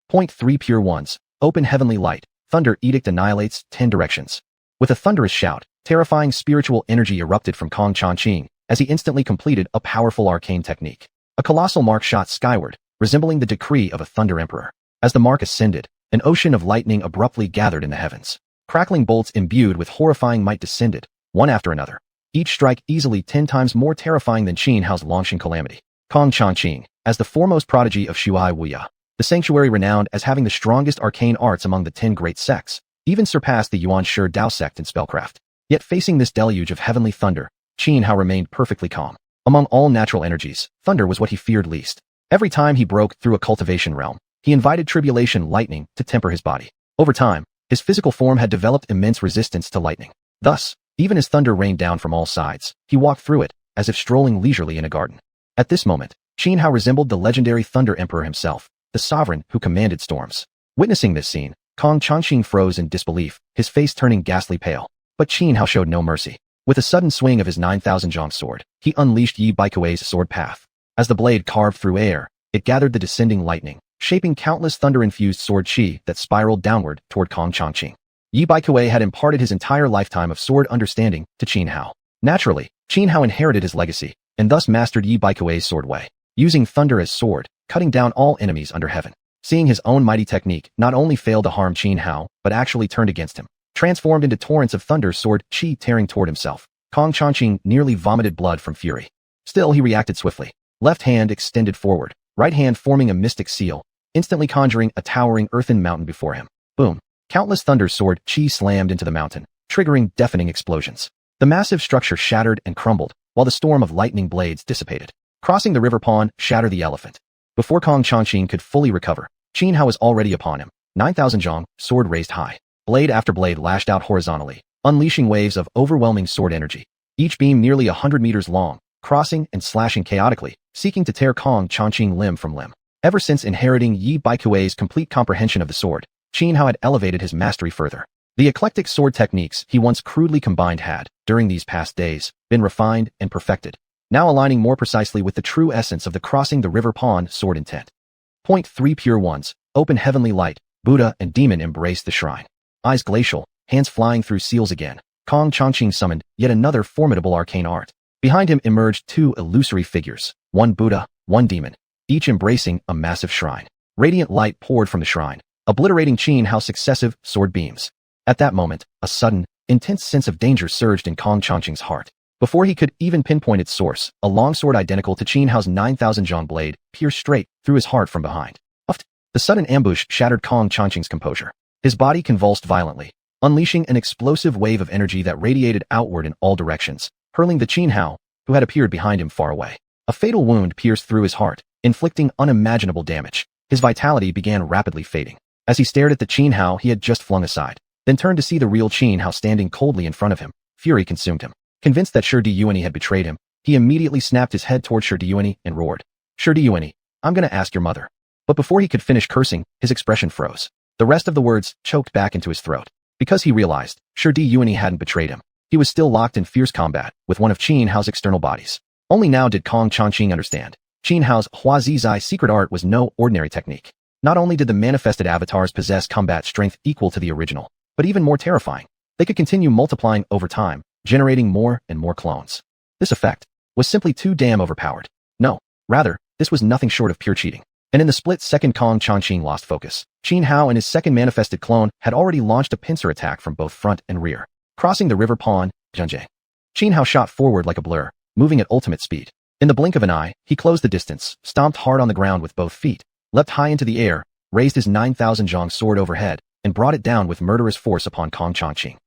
Point 3 Pure Ones. Open heavenly light. Thunder edict annihilates 10 directions. With a thunderous shout, terrifying spiritual energy erupted from Kong Changqing as he instantly completed a powerful arcane technique. A colossal mark shot skyward, resembling the decree of a thunder emperor. As the mark ascended, an ocean of lightning abruptly gathered in the heavens. Crackling bolts imbued with horrifying might descended, one after another, each strike easily 10 times more terrifying than Qin Hao's launching calamity. Kong Changqing, as the foremost prodigy of Xuanhuan, the sanctuary renowned as having the strongest arcane arts among the 10 great sects, even surpassed the Yuan Shi Dao sect in spellcraft. Yet facing this deluge of heavenly thunder, Qin Hao remained perfectly calm. Among all natural energies, thunder was what he feared least. Every time he broke through a cultivation realm, he invited tribulation lightning to temper his body. Over time, his physical form had developed immense resistance to lightning. Thus, even as thunder rained down from all sides, he walked through it, as if strolling leisurely in a garden. At this moment, Qin Hao resembled the legendary Thunder Emperor himself, the sovereign who commanded storms. Witnessing this scene, Kong Changqing froze in disbelief, his face turning ghastly pale. But Qin Hao showed no mercy. With a sudden swing of his 9,000 zhong sword, he unleashed Yi Baikui's sword path. As the blade carved through air, it gathered the descending lightning, shaping countless thunder-infused sword chi that spiraled downward toward Kong Changqing. Yi Baikui had imparted his entire lifetime of sword understanding to Qin Hao. Naturally, Qin Hao inherited his legacy, and thus mastered Yi Baikui's sword way, using thunder as sword, cutting down all enemies under heaven. Seeing his own mighty technique not only failed to harm Qin Hao, but actually turned against him, transformed into torrents of thunder sword chi tearing toward himself, Kong Changqing nearly vomited blood from fury. Still, he reacted swiftly. Left hand extended forward, right hand forming a mystic seal, instantly conjuring a towering earthen mountain before him. Boom. Countless thunder sword chi slammed into the mountain, triggering deafening explosions. The massive structure shattered and crumbled, while the storm of lightning blades dissipated. Crossing the river pond, shatter the elephant. Before Kong Changqing could fully recover, Qin Hao was already upon him. 9,000 zhong, sword raised high. Blade after blade lashed out horizontally, unleashing waves of overwhelming sword energy. Each beam nearly 100 meters long, crossing and slashing chaotically, seeking to tear Kong Changqing limb from limb. Ever since inheriting Yi Baikui's complete comprehension of the sword, Qin Hao had elevated his mastery further. The eclectic sword techniques he once crudely combined had, during these past days, been refined and perfected, now aligning more precisely with the true essence of the crossing the river pond sword intent. Point 3 Pure ones, open heavenly light, Buddha and demon embraced the shrine. Eyes glacial, hands flying through seals again, Kong Changqing summoned yet another formidable arcane art. Behind him emerged two illusory figures, one Buddha, one demon, each embracing a massive shrine. Radiant light poured from the shrine, obliterating Qin Hao's successive sword beams. At that moment, a sudden, intense sense of danger surged in Kong Changqing's heart. Before he could even pinpoint its source, a longsword identical to Qin Hao's 9,000 zhong blade pierced straight through his heart from behind. The sudden ambush shattered Kong Changqing's composure. His body convulsed violently, unleashing an explosive wave of energy that radiated outward in all directions, hurling the Qin Hao, who had appeared behind him far away. A fatal wound pierced through his heart, inflicting unimaginable damage. His vitality began rapidly fading. As he stared at the Qin Hao he had just flung aside, then turned to see the real Qin Hao standing coldly in front of him, fury consumed him. Convinced that Xiuxian had betrayed him, he immediately snapped his head toward Xiuxian and roared, "Xiuxian, I'm gonna ask your mother." But before he could finish cursing, his expression froze. The rest of the words choked back into his throat. Because he realized, Xiuxian hadn't betrayed him. He was still locked in fierce combat with one of Qin Hao's external bodies. Only now did Kong Changqing understand. Qin Hao's Huazizai secret art was no ordinary technique. Not only did the manifested avatars possess combat strength equal to the original, but even more terrifying. They could continue multiplying over time, generating more and more clones. This effect was simply too damn overpowered. No, rather, this was nothing short of pure cheating. And in the split second Kong Changqing lost focus, Qin Hao and his second manifested clone had already launched a pincer attack from both front and rear. Crossing the river pond, Qin Hao shot forward like a blur, moving at ultimate speed. In the blink of an eye, he closed the distance, stomped hard on the ground with both feet, leapt high into the air, raised his 9,000 zhong sword overhead, and brought it down with murderous force upon Kong Changqing.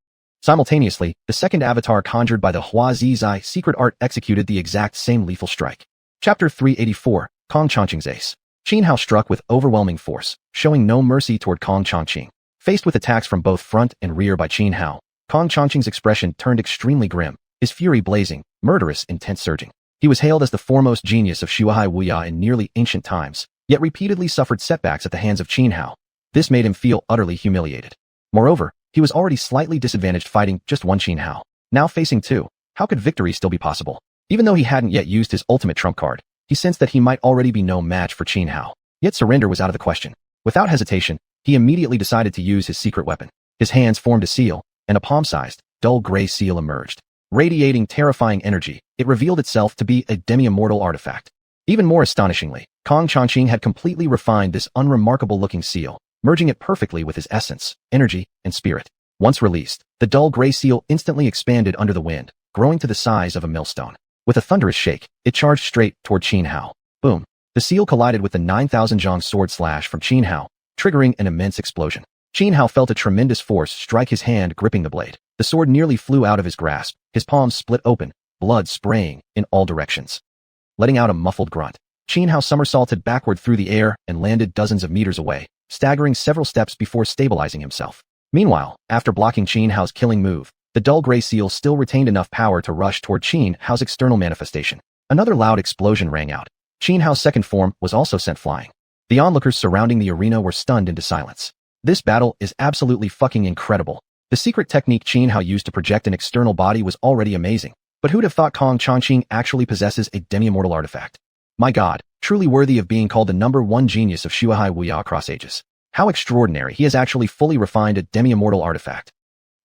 Simultaneously, the second avatar conjured by the Huazizai secret art executed the exact same lethal strike. Chapter 384, Kong Changqing's Ace. Qin Hao struck with overwhelming force, showing no mercy toward Kong Changqing. Faced with attacks from both front and rear by Qin Hao, Kong Changqing's expression turned extremely grim, his fury blazing, murderous intent surging. He was hailed as the foremost genius of Xuanhuan in nearly ancient times, yet repeatedly suffered setbacks at the hands of Qin Hao. This made him feel utterly humiliated. Moreover, he was already slightly disadvantaged fighting just one Qin Hao. Now facing two, how could victory still be possible? Even though he hadn't yet used his ultimate trump card, he sensed that he might already be no match for Qin Hao. Yet surrender was out of the question. Without hesitation, he immediately decided to use his secret weapon. His hands formed a seal, and a palm-sized, dull gray seal emerged. Radiating terrifying energy, it revealed itself to be a demi-immortal artifact. Even more astonishingly, Kong Changqing had completely refined this unremarkable-looking seal, merging it perfectly with his essence, energy, and spirit. Once released, the dull gray seal instantly expanded under the wind, growing to the size of a millstone. With a thunderous shake, it charged straight toward Qin Hao. Boom! The seal collided with the 9,000 zhong sword slash from Qin Hao, triggering an immense explosion. Qin Hao felt a tremendous force strike his hand gripping the blade. The sword nearly flew out of his grasp, his palms split open, blood spraying in all directions. Letting out a muffled grunt, Qin Hao somersaulted backward through the air and landed dozens of meters away, staggering several steps before stabilizing himself. Meanwhile, after blocking Qin Hao's killing move, the dull gray seal still retained enough power to rush toward Qin Hao's external manifestation. Another loud explosion rang out. Qin Hao's second form was also sent flying. The onlookers surrounding the arena were stunned into silence. This battle is absolutely fucking incredible. The secret technique Xianhao used to project an external body was already amazing, but who'd have thought Kong Changqing actually possesses a demi-immortal artifact? My god, truly worthy of being called the #1 genius of Shuai Wuya across ages. How extraordinary, he has actually fully refined a demi-immortal artifact.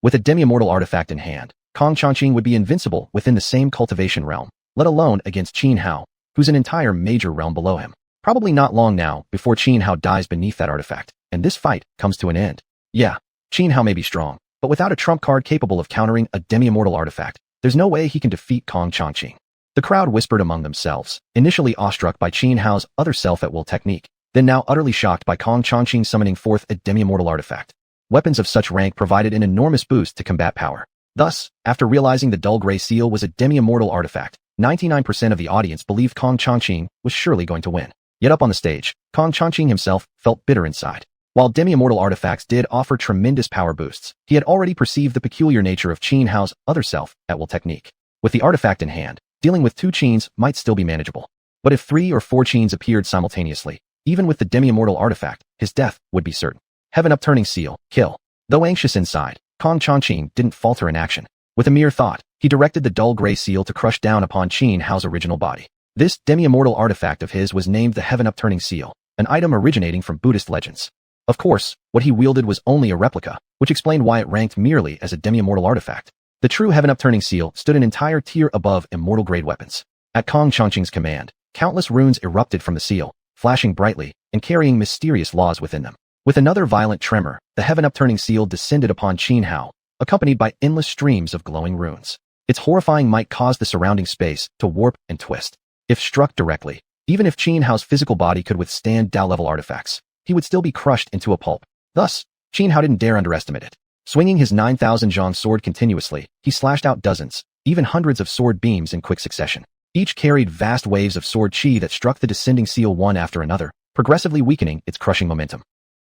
With a demi-immortal artifact in hand, Kong Changqing would be invincible within the same cultivation realm, let alone against Xianhao, who's an entire major realm below him. Probably not long now before Xianhao dies beneath that artifact, and this fight comes to an end. Yeah, Xianhao may be strong, but without a trump card capable of countering a demi-immortal artifact, there's no way he can defeat Kong Changqing. The crowd whispered among themselves, initially awestruck by Xianhao's other self-at-will technique, then now utterly shocked by Kong Changqing summoning forth a demi-immortal artifact. Weapons of such rank provided an enormous boost to combat power. Thus, after realizing the dull gray seal was a demi-immortal artifact, 99% of the audience believed Kong Changqing was surely going to win. Yet up on the stage, Kong Changqing himself felt bitter inside. While demi-immortal artifacts did offer tremendous power boosts, he had already perceived the peculiar nature of Xianhao's other self-at-will technique. With the artifact in hand, dealing with 2 Qians might still be manageable. But if 3 or 4 Qians appeared simultaneously, even with the demi-immortal artifact, his death would be certain. Heaven upturning seal, kill. Though anxious inside, Kong Changqing didn't falter in action. With a mere thought, he directed the dull gray seal to crush down upon Xianhao's original body. This demi-immortal artifact of his was named the Heaven Upturning Seal, an item originating from Buddhist legends. Of course, what he wielded was only a replica, which explained why it ranked merely as a demi-immortal artifact. The true Heaven Upturning Seal stood an entire tier above immortal-grade weapons. At Kong Changqing's command, countless runes erupted from the seal, flashing brightly and carrying mysterious laws within them. With another violent tremor, the Heaven Upturning Seal descended upon Xianhao, accompanied by endless streams of glowing runes. Its horrifying might caused the surrounding space to warp and twist. If struck directly, even if Xianhao's physical body could withstand Dao-level artifacts, he would still be crushed into a pulp. Thus, Xianhao didn't dare underestimate it. Swinging his 9,000 zhang sword continuously, he slashed out dozens, even hundreds of sword beams in quick succession. Each carried vast waves of sword chi that struck the descending seal one after another, progressively weakening its crushing momentum.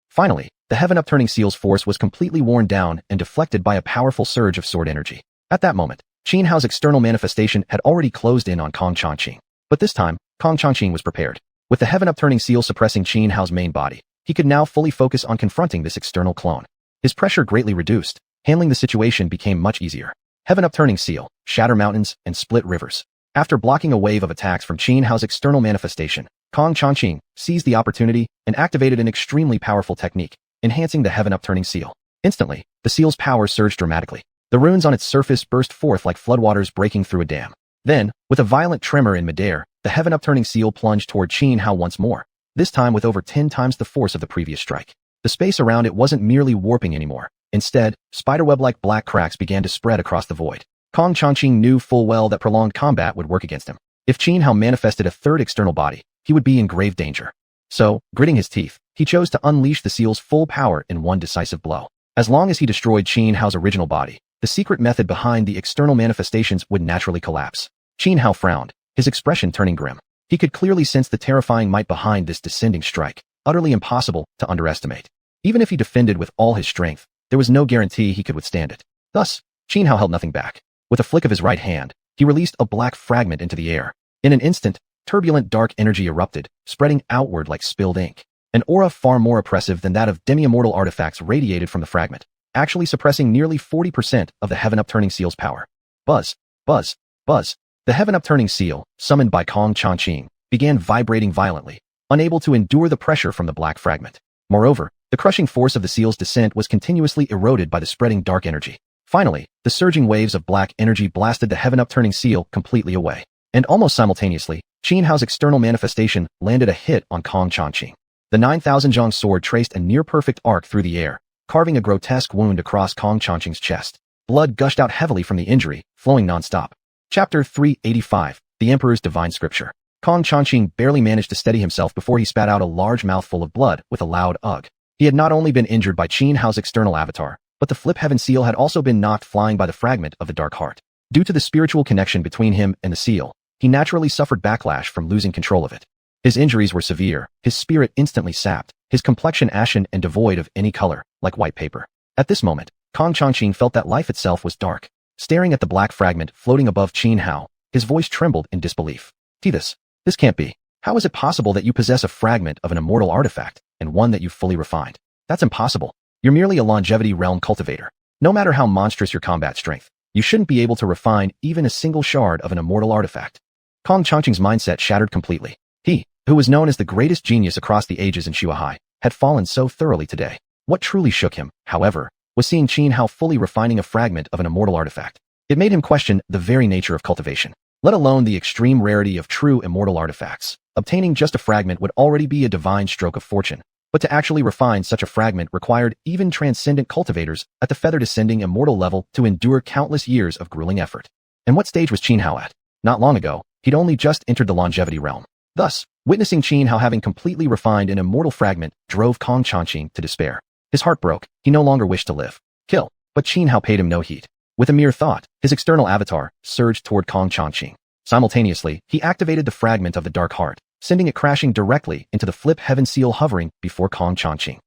Finally, the Heaven Upturning Seal's force was completely worn down and deflected by a powerful surge of sword energy. At that moment, Xianhao's external manifestation had already closed in on Kong Changqing. But this time, Kong Changqing was prepared. With the Heaven Upturning Seal suppressing Xianhao's main body, he could now fully focus on confronting this external clone. His pressure greatly reduced. Handling the situation became much easier. Heaven Upturning Seal, shatter mountains, and split rivers. After blocking a wave of attacks from Xianhao's external manifestation, Kong Changqing seized the opportunity and activated an extremely powerful technique, enhancing the Heaven Upturning Seal. Instantly, the seal's power surged dramatically. The runes on its surface burst forth like floodwaters breaking through a dam. Then, with a violent tremor in midair, the Heaven Upturning Seal plunged toward Xianhao once more, this time with over 10 times the force of the previous strike. The space around it wasn't merely warping anymore. Instead, spiderweb-like black cracks began to spread across the void. Kong Changqing knew full well that prolonged combat would work against him. If Xianhao manifested a third external body, he would be in grave danger. So, gritting his teeth, he chose to unleash the seal's full power in one decisive blow. As long as he destroyed Xianhao's original body, the secret method behind the external manifestations would naturally collapse. Xianhao frowned, his expression turning grim. He could clearly sense the terrifying might behind this descending strike, utterly impossible to underestimate. Even if he defended with all his strength, there was no guarantee he could withstand it. Thus, Xianhao held nothing back. With a flick of his right hand, he released a black fragment into the air. In an instant, turbulent dark energy erupted, spreading outward like spilled ink. An aura far more oppressive than that of demi-immortal artifacts radiated from the fragment, actually suppressing nearly 40% of the Heaven Upturning Seal's power. Buzz, buzz, buzz. The Heaven Upturning Seal, summoned by Kong Changqing, began vibrating violently, unable to endure the pressure from the black fragment. Moreover, the crushing force of the seal's descent was continuously eroded by the spreading dark energy. Finally, the surging waves of black energy blasted the Heaven Upturning Seal completely away. And almost simultaneously, Xianhao's external manifestation landed a hit on Kong Changqing. The 9,000 zhang sword traced a near-perfect arc through the air, carving a grotesque wound across Kong Changqing's chest. Blood gushed out heavily from the injury, flowing non-stop. Chapter 385, The Emperor's Divine Scripture. Kong Changqing barely managed to steady himself before he spat out a large mouthful of blood with a loud ugh. He had not only been injured by Xianhao's external avatar, but the Flip Heaven Seal had also been knocked flying by the fragment of the Dark Heart. Due to the spiritual connection between him and the seal, he naturally suffered backlash from losing control of it. His injuries were severe, his spirit instantly sapped, his complexion ashen and devoid of any color, like white paper. At this moment, Kong Changqing felt that life itself was dark. Staring at the black fragment floating above Xianhao, his voice trembled in disbelief. This can't be. How is it possible that you possess a fragment of an immortal artifact, and one that you've fully refined? That's impossible. You're merely a longevity realm cultivator. No matter how monstrous your combat strength, you shouldn't be able to refine even a single shard of an immortal artifact. Kong Xianxia's mindset shattered completely. He, who was known as the greatest genius across the ages in Xuanhuan, had fallen so thoroughly today. What truly shook him, however, was seeing Xianhao fully refining a fragment of an immortal artifact. It made him question the very nature of cultivation, let alone the extreme rarity of true immortal artifacts. Obtaining just a fragment would already be a divine stroke of fortune, but to actually refine such a fragment required even transcendent cultivators at the feather-descending immortal level to endure countless years of grueling effort. And what stage was Xianhao at? Not long ago, he'd only just entered the longevity realm. Thus, witnessing Xianhao having completely refined an immortal fragment drove Kong Xianxia to despair. His heart broke. He no longer wished to live. Kill. But Xianhao paid him no heed. With a mere thought, his external avatar surged toward Kong Xianxia. Simultaneously, he activated the fragment of the Dark Heart, sending it crashing directly into the Flip Heaven seal hovering before Kong Xianxia.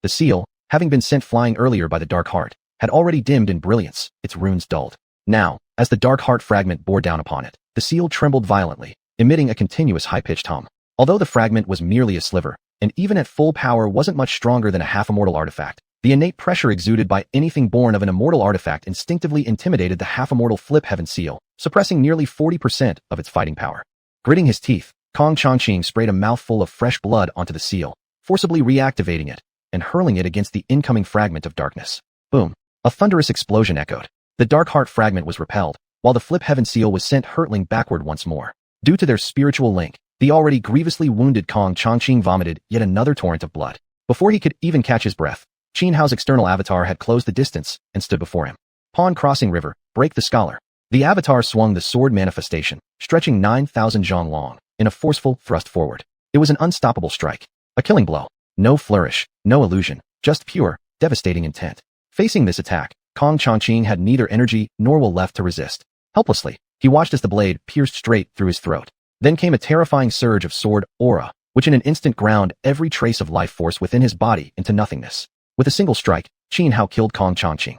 The seal, having been sent flying earlier by the Dark Heart, had already dimmed in brilliance, its runes dulled. Now, as the Dark Heart fragment bore down upon it, the seal trembled violently, emitting a continuous high-pitched hum. Although the fragment was merely a sliver, and even at full power wasn't much stronger than a half-immortal artifact, the innate pressure exuded by anything born of an immortal artifact instinctively intimidated the half-immortal Flip Heaven seal, suppressing nearly 40% of its fighting power. Gritting his teeth, Kong Xianxia sprayed a mouthful of fresh blood onto the seal, forcibly reactivating it, and hurling it against the incoming fragment of darkness. Boom! A thunderous explosion echoed. The Dark Heart fragment was repelled, while the Flip Heaven seal was sent hurtling backward once more. Due to their spiritual link, the already grievously wounded Kong Xianxia vomited yet another torrent of blood. Before he could even catch his breath, Xianhao's external avatar had closed the distance and stood before him. Pawn Crossing River, break the scholar. The avatar swung the sword manifestation, stretching 9,000 zhang long, in a forceful thrust forward. It was an unstoppable strike. A killing blow. No flourish, no illusion, just pure, devastating intent. Facing this attack, Kong Xianxia had neither energy nor will left to resist. Helplessly, he watched as the blade pierced straight through his throat. Then came a terrifying surge of sword aura, which in an instant ground every trace of life force within his body into nothingness. With a single strike, Xianhao killed Kong Xianxia.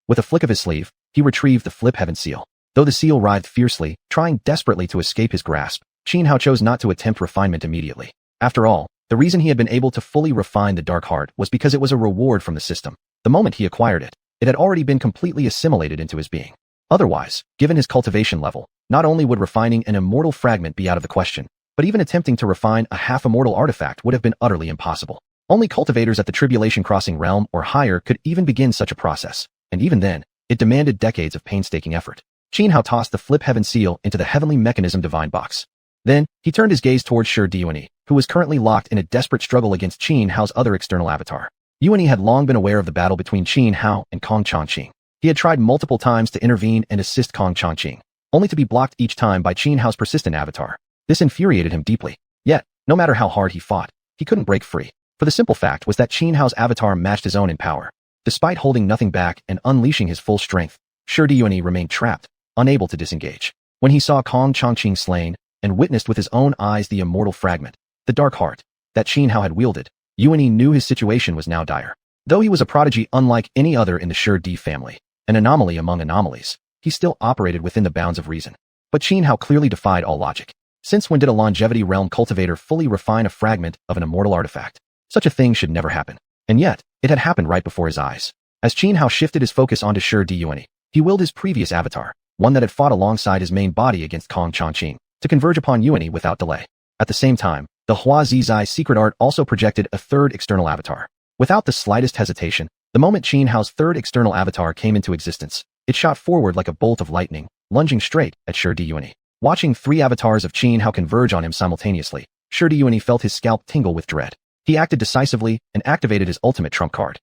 With a flick of his sleeve, he retrieved the Flip Heaven seal. Though the seal writhed fiercely, trying desperately to escape his grasp, Xianhao chose not to attempt refinement immediately. After all, the reason he had been able to fully refine the Dark Heart was because it was a reward from the system. The moment he acquired it, it had already been completely assimilated into his being. Otherwise, given his cultivation level, not only would refining an immortal fragment be out of the question, but even attempting to refine a half-immortal artifact would have been utterly impossible. Only cultivators at the Tribulation Crossing realm or higher could even begin such a process, and even then, it demanded decades of painstaking effort. Xianhao tossed the Flip Heaven seal into the Heavenly Mechanism Divine Box. Then, he turned his gaze towards Xuanhuan, who was currently locked in a desperate struggle against Xianhao's other external avatar. Yuan had long been aware of the battle between Xianhao and Kong Xianxia. He had tried multiple times to intervene and assist Kong Xianxia, only to be blocked each time by Xianhao's persistent avatar. This infuriated him deeply. Yet, no matter how hard he fought, he couldn't break free. For the simple fact was that Xianhao's avatar matched his own in power. Despite holding nothing back and unleashing his full strength, Xuanhuan remained trapped, unable to disengage. When he saw Kong Xianxia slain, and witnessed with his own eyes the immortal fragment, the Dark Heart, that Xianhao had wielded, Yuan knew his situation was now dire. Though he was a prodigy unlike any other in the Shi family, an anomaly among anomalies, he still operated within the bounds of reason. But Xianhao clearly defied all logic. Since when did a longevity realm cultivator fully refine a fragment of an immortal artifact? Such a thing should never happen. And yet, it had happened right before his eyes. As Xianhao shifted his focus onto Xuanhuan, he willed his previous avatar, one that had fought alongside his main body against Kong Xianxia, to converge upon Yuan without delay. At the same time, the Hua Zizai secret art also projected a third external avatar. Without the slightest hesitation, the moment Xianhao's third external avatar came into existence, it shot forward like a bolt of lightning, lunging straight at Xuanhuan. Watching three avatars of Xianhao converge on him simultaneously, Xuanhuan felt his scalp tingle with dread. He acted decisively and activated his ultimate trump card.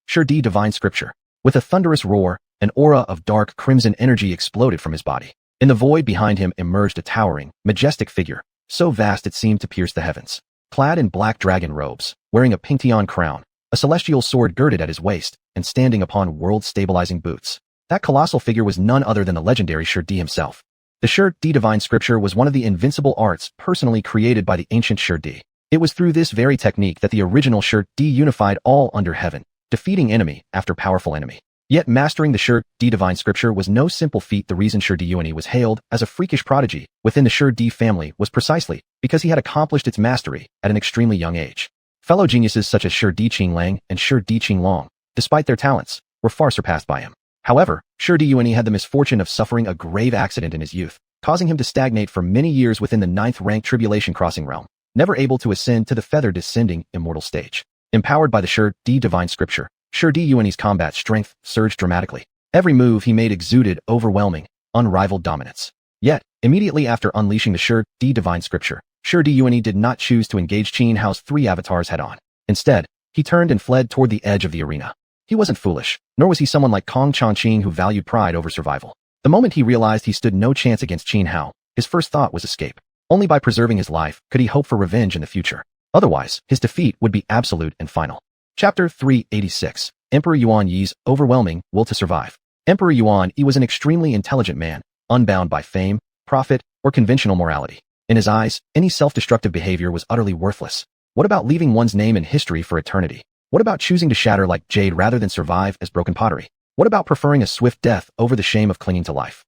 Shi Divine Scripture. With a thunderous roar, an aura of dark crimson energy exploded from his body. In the void behind him emerged a towering, majestic figure, so vast it seemed to pierce the heavens. Clad in black dragon robes, wearing a Pingtian crown, a celestial sword girded at his waist, and standing upon world-stabilizing boots. That colossal figure was none other than the legendary Shi himself. The Shi Divine Scripture was one of the invincible arts personally created by the ancient Shi. It was through this very technique that the original Shi unified all under heaven, defeating enemy after powerful enemy. Yet mastering the Shi Divine Scripture was no simple feat. The reason Xuanhuan was hailed as a freakish prodigy within the Shi family was precisely because he had accomplished its mastery at an extremely young age. Fellow geniuses such as Shi Qinglang and Shi Qinglong, despite their talents, were far surpassed by him. However, xiuxian had the misfortune of suffering a grave accident in his youth, causing him to stagnate for many years within the 9th-rank tribulation crossing realm, never able to ascend to the feather-descending immortal stage. Empowered by the Shi divine scripture, xiuxian's combat strength surged dramatically. Every move he made exuded overwhelming, unrivaled dominance. Yet, immediately after unleashing the Shi divine scripture, xiuxian did not choose to engage Xianhao's 3 avatars head-on. Instead, he turned and fled toward the edge of the arena. He wasn't foolish, nor was he someone like Kong Changqing who valued pride over survival. The moment he realized he stood no chance against Xianhao, his first thought was escape. Only by preserving his life could he hope for revenge in the future. Otherwise, his defeat would be absolute and final. Chapter 386. Emperor Yuan Yi's overwhelming will to survive. Emperor Yuan Yi was an extremely intelligent man, unbound by fame, profit, or conventional morality. In his eyes, any self-destructive behavior was utterly worthless. What about leaving one's name in history for eternity? What about choosing to shatter like jade rather than survive as broken pottery? What about preferring a swift death over the shame of clinging to life?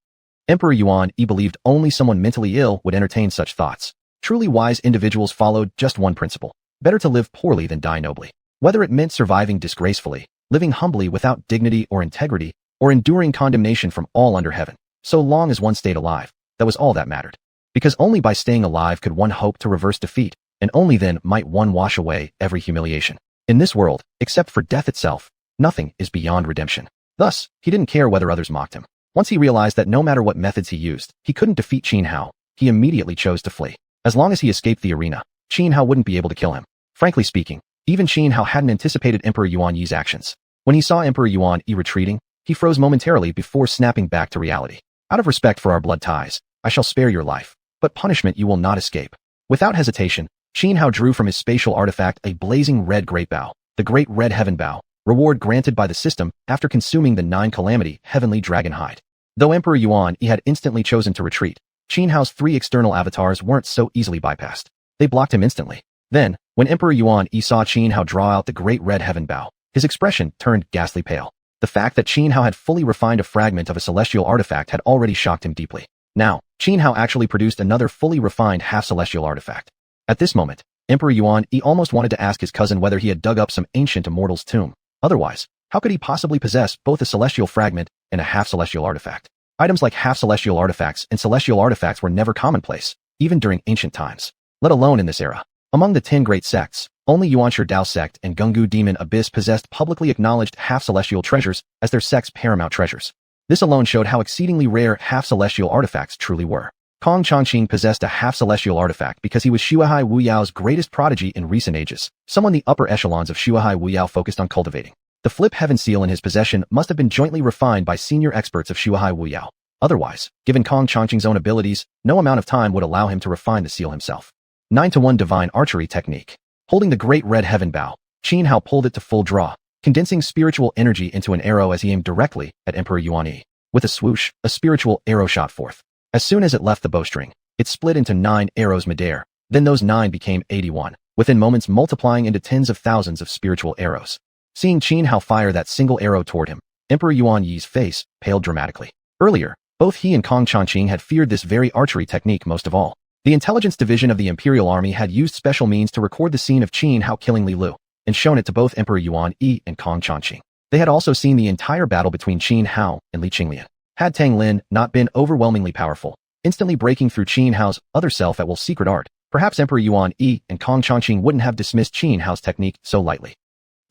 Emperor Yuan Yi believed only someone mentally ill would entertain such thoughts. Truly wise individuals followed just one principle: better to live poorly than die nobly. Whether it meant surviving disgracefully, living humbly without dignity or integrity, or enduring condemnation from all under heaven, so long as one stayed alive, that was all that mattered. Because only by staying alive could one hope to reverse defeat, and only then might one wash away every humiliation. In this world, except for death itself, nothing is beyond redemption. Thus, he didn't care whether others mocked him. Once he realized that no matter what methods he used, he couldn't defeat Xianhao, he immediately chose to flee. As long as he escaped the arena, Xianhao wouldn't be able to kill him. Frankly speaking, even Xianhao hadn't anticipated Emperor Yuan Yi's actions. When he saw Emperor Yuan Yi retreating, he froze momentarily before snapping back to reality. Out of respect for our blood ties, I shall spare your life, but punishment you will not escape. Without hesitation, Xianhao drew from his spatial artifact a blazing red great bow, the Great Red Heaven Bow, reward granted by the system after consuming the 9-calamity heavenly dragon hide. Though Emperor Yuan Yi had instantly chosen to retreat, Xianhao's 3 external avatars weren't so easily bypassed. They blocked him instantly. Then, when Emperor Yuan Yi saw Xianhao draw out the Great Red Heaven Bow, his expression turned ghastly pale. The fact that Xianhao had fully refined a fragment of a celestial artifact had already shocked him deeply. Now, Xianhao actually produced another fully refined half-celestial artifact. At this moment, Emperor Yuan Yi almost wanted to ask his cousin whether he had dug up some ancient immortal's tomb. Otherwise, how could he possibly possess both a celestial fragment and a half-celestial artifact? Items like half-celestial artifacts and celestial artifacts were never commonplace, even during ancient times, let alone in this era. Among the 10 great sects, only Yuanshi Dao sect and Gungu Demon Abyss possessed publicly acknowledged half-celestial treasures as their sect's paramount treasures. This alone showed how exceedingly rare half-celestial artifacts truly were. Kong Changqing possessed a half-celestial artifact because he was Xuehai Wuyao's greatest prodigy in recent ages, someone the upper echelons of Xuehai Wuyao focused on cultivating. The flip heaven seal in his possession must have been jointly refined by senior experts of Xuehai Wuyao. Otherwise, given Kong Changqing's own abilities, no amount of time would allow him to refine the seal himself. 9-to-1 divine archery technique. Holding the Great Red Heaven Bow, Xianhao pulled it to full draw, condensing spiritual energy into an arrow as he aimed directly at Emperor Yuan Yi. With a swoosh, a spiritual arrow shot forth. As soon as it left the bowstring, it split into 9 arrows midair. Then those 9 became 81, within moments multiplying into tens of thousands of spiritual arrows. Seeing Xianhao fire that single arrow toward him, Emperor Yuan Yi's face paled dramatically. Earlier, both he and Kong Changqing had feared this very archery technique most of all. The intelligence division of the Imperial Army had used special means to record the scene of Xianhao killing Li Lu, and shown it to both Emperor Yuan Yi and Kong Changqing. They had also seen the entire battle between Xianhao and Li Qinglian. Had Tang Lin not been overwhelmingly powerful, instantly breaking through Xianhao's other self at will secret art, perhaps Emperor Yuan Yi and Kong Changqing wouldn't have dismissed Xianhao's technique so lightly.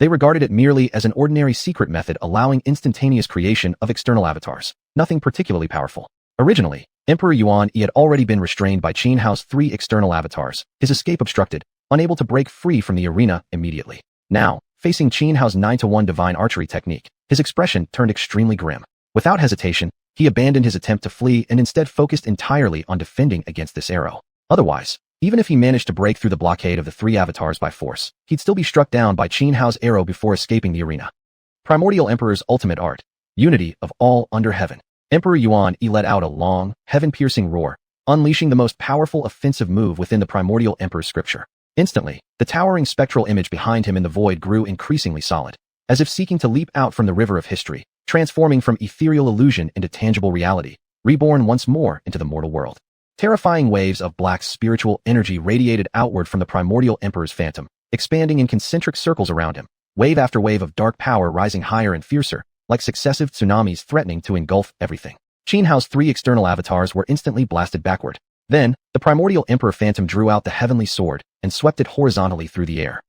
They regarded it merely as an ordinary secret method allowing instantaneous creation of external avatars, nothing particularly powerful. Originally, Emperor Yuan Yi had already been restrained by Xianhao's 3 external avatars, his escape obstructed, unable to break free from the arena immediately. Now, facing Xianhao's 9-to-1 divine archery technique, his expression turned extremely grim. Without hesitation, he abandoned his attempt to flee and instead focused entirely on defending against this arrow. Otherwise, even if he managed to break through the blockade of the 3 avatars by force, he'd still be struck down by Xianhao's arrow before escaping the arena. Primordial Emperor's ultimate art. Unity of all under heaven. Emperor Yuan Yi let out a long, heaven-piercing roar, unleashing the most powerful offensive move within the Primordial Emperor's scripture. Instantly, the towering spectral image behind him in the void grew increasingly solid, as if seeking to leap out from the river of history, transforming from ethereal illusion into tangible reality, reborn once more into the mortal world. Terrifying waves of black spiritual energy radiated outward from the Primordial Emperor's phantom, expanding in concentric circles around him, wave after wave of dark power rising higher and fiercer, like successive tsunamis threatening to engulf everything. Xianhao's 3 external avatars were instantly blasted backward. Then, the primordial Emperor Phantom drew out the heavenly sword and swept it horizontally through the air.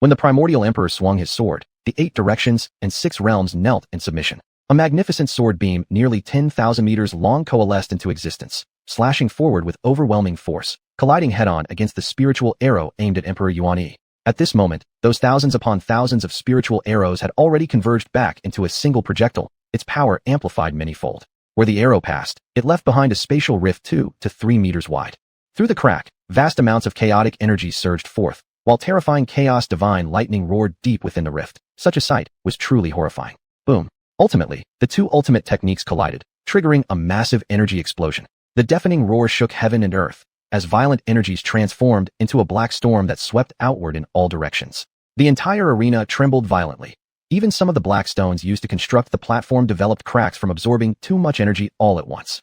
When the primordial Emperor swung his sword, the 8 directions and 6 realms knelt in submission. A magnificent sword beam nearly 10,000 meters long coalesced into existence, slashing forward with overwhelming force, colliding head-on against the spiritual arrow aimed at Emperor Yuan. At this moment, those thousands upon thousands of spiritual arrows had already converged back into a single projectile, its power amplified manyfold. Where the arrow passed, it left behind a spatial rift 2 to 3 meters wide. Through the crack, vast amounts of chaotic energy surged forth, while terrifying chaos divine lightning roared deep within the rift. Such a sight was truly horrifying. Boom. Ultimately, the 2 ultimate techniques collided, triggering a massive energy explosion. The deafening roar shook heaven and earth, as violent energies transformed into a black storm that swept outward in all directions. The entire arena trembled violently. Even some of the black stones used to construct the platform developed cracks from absorbing too much energy all at once.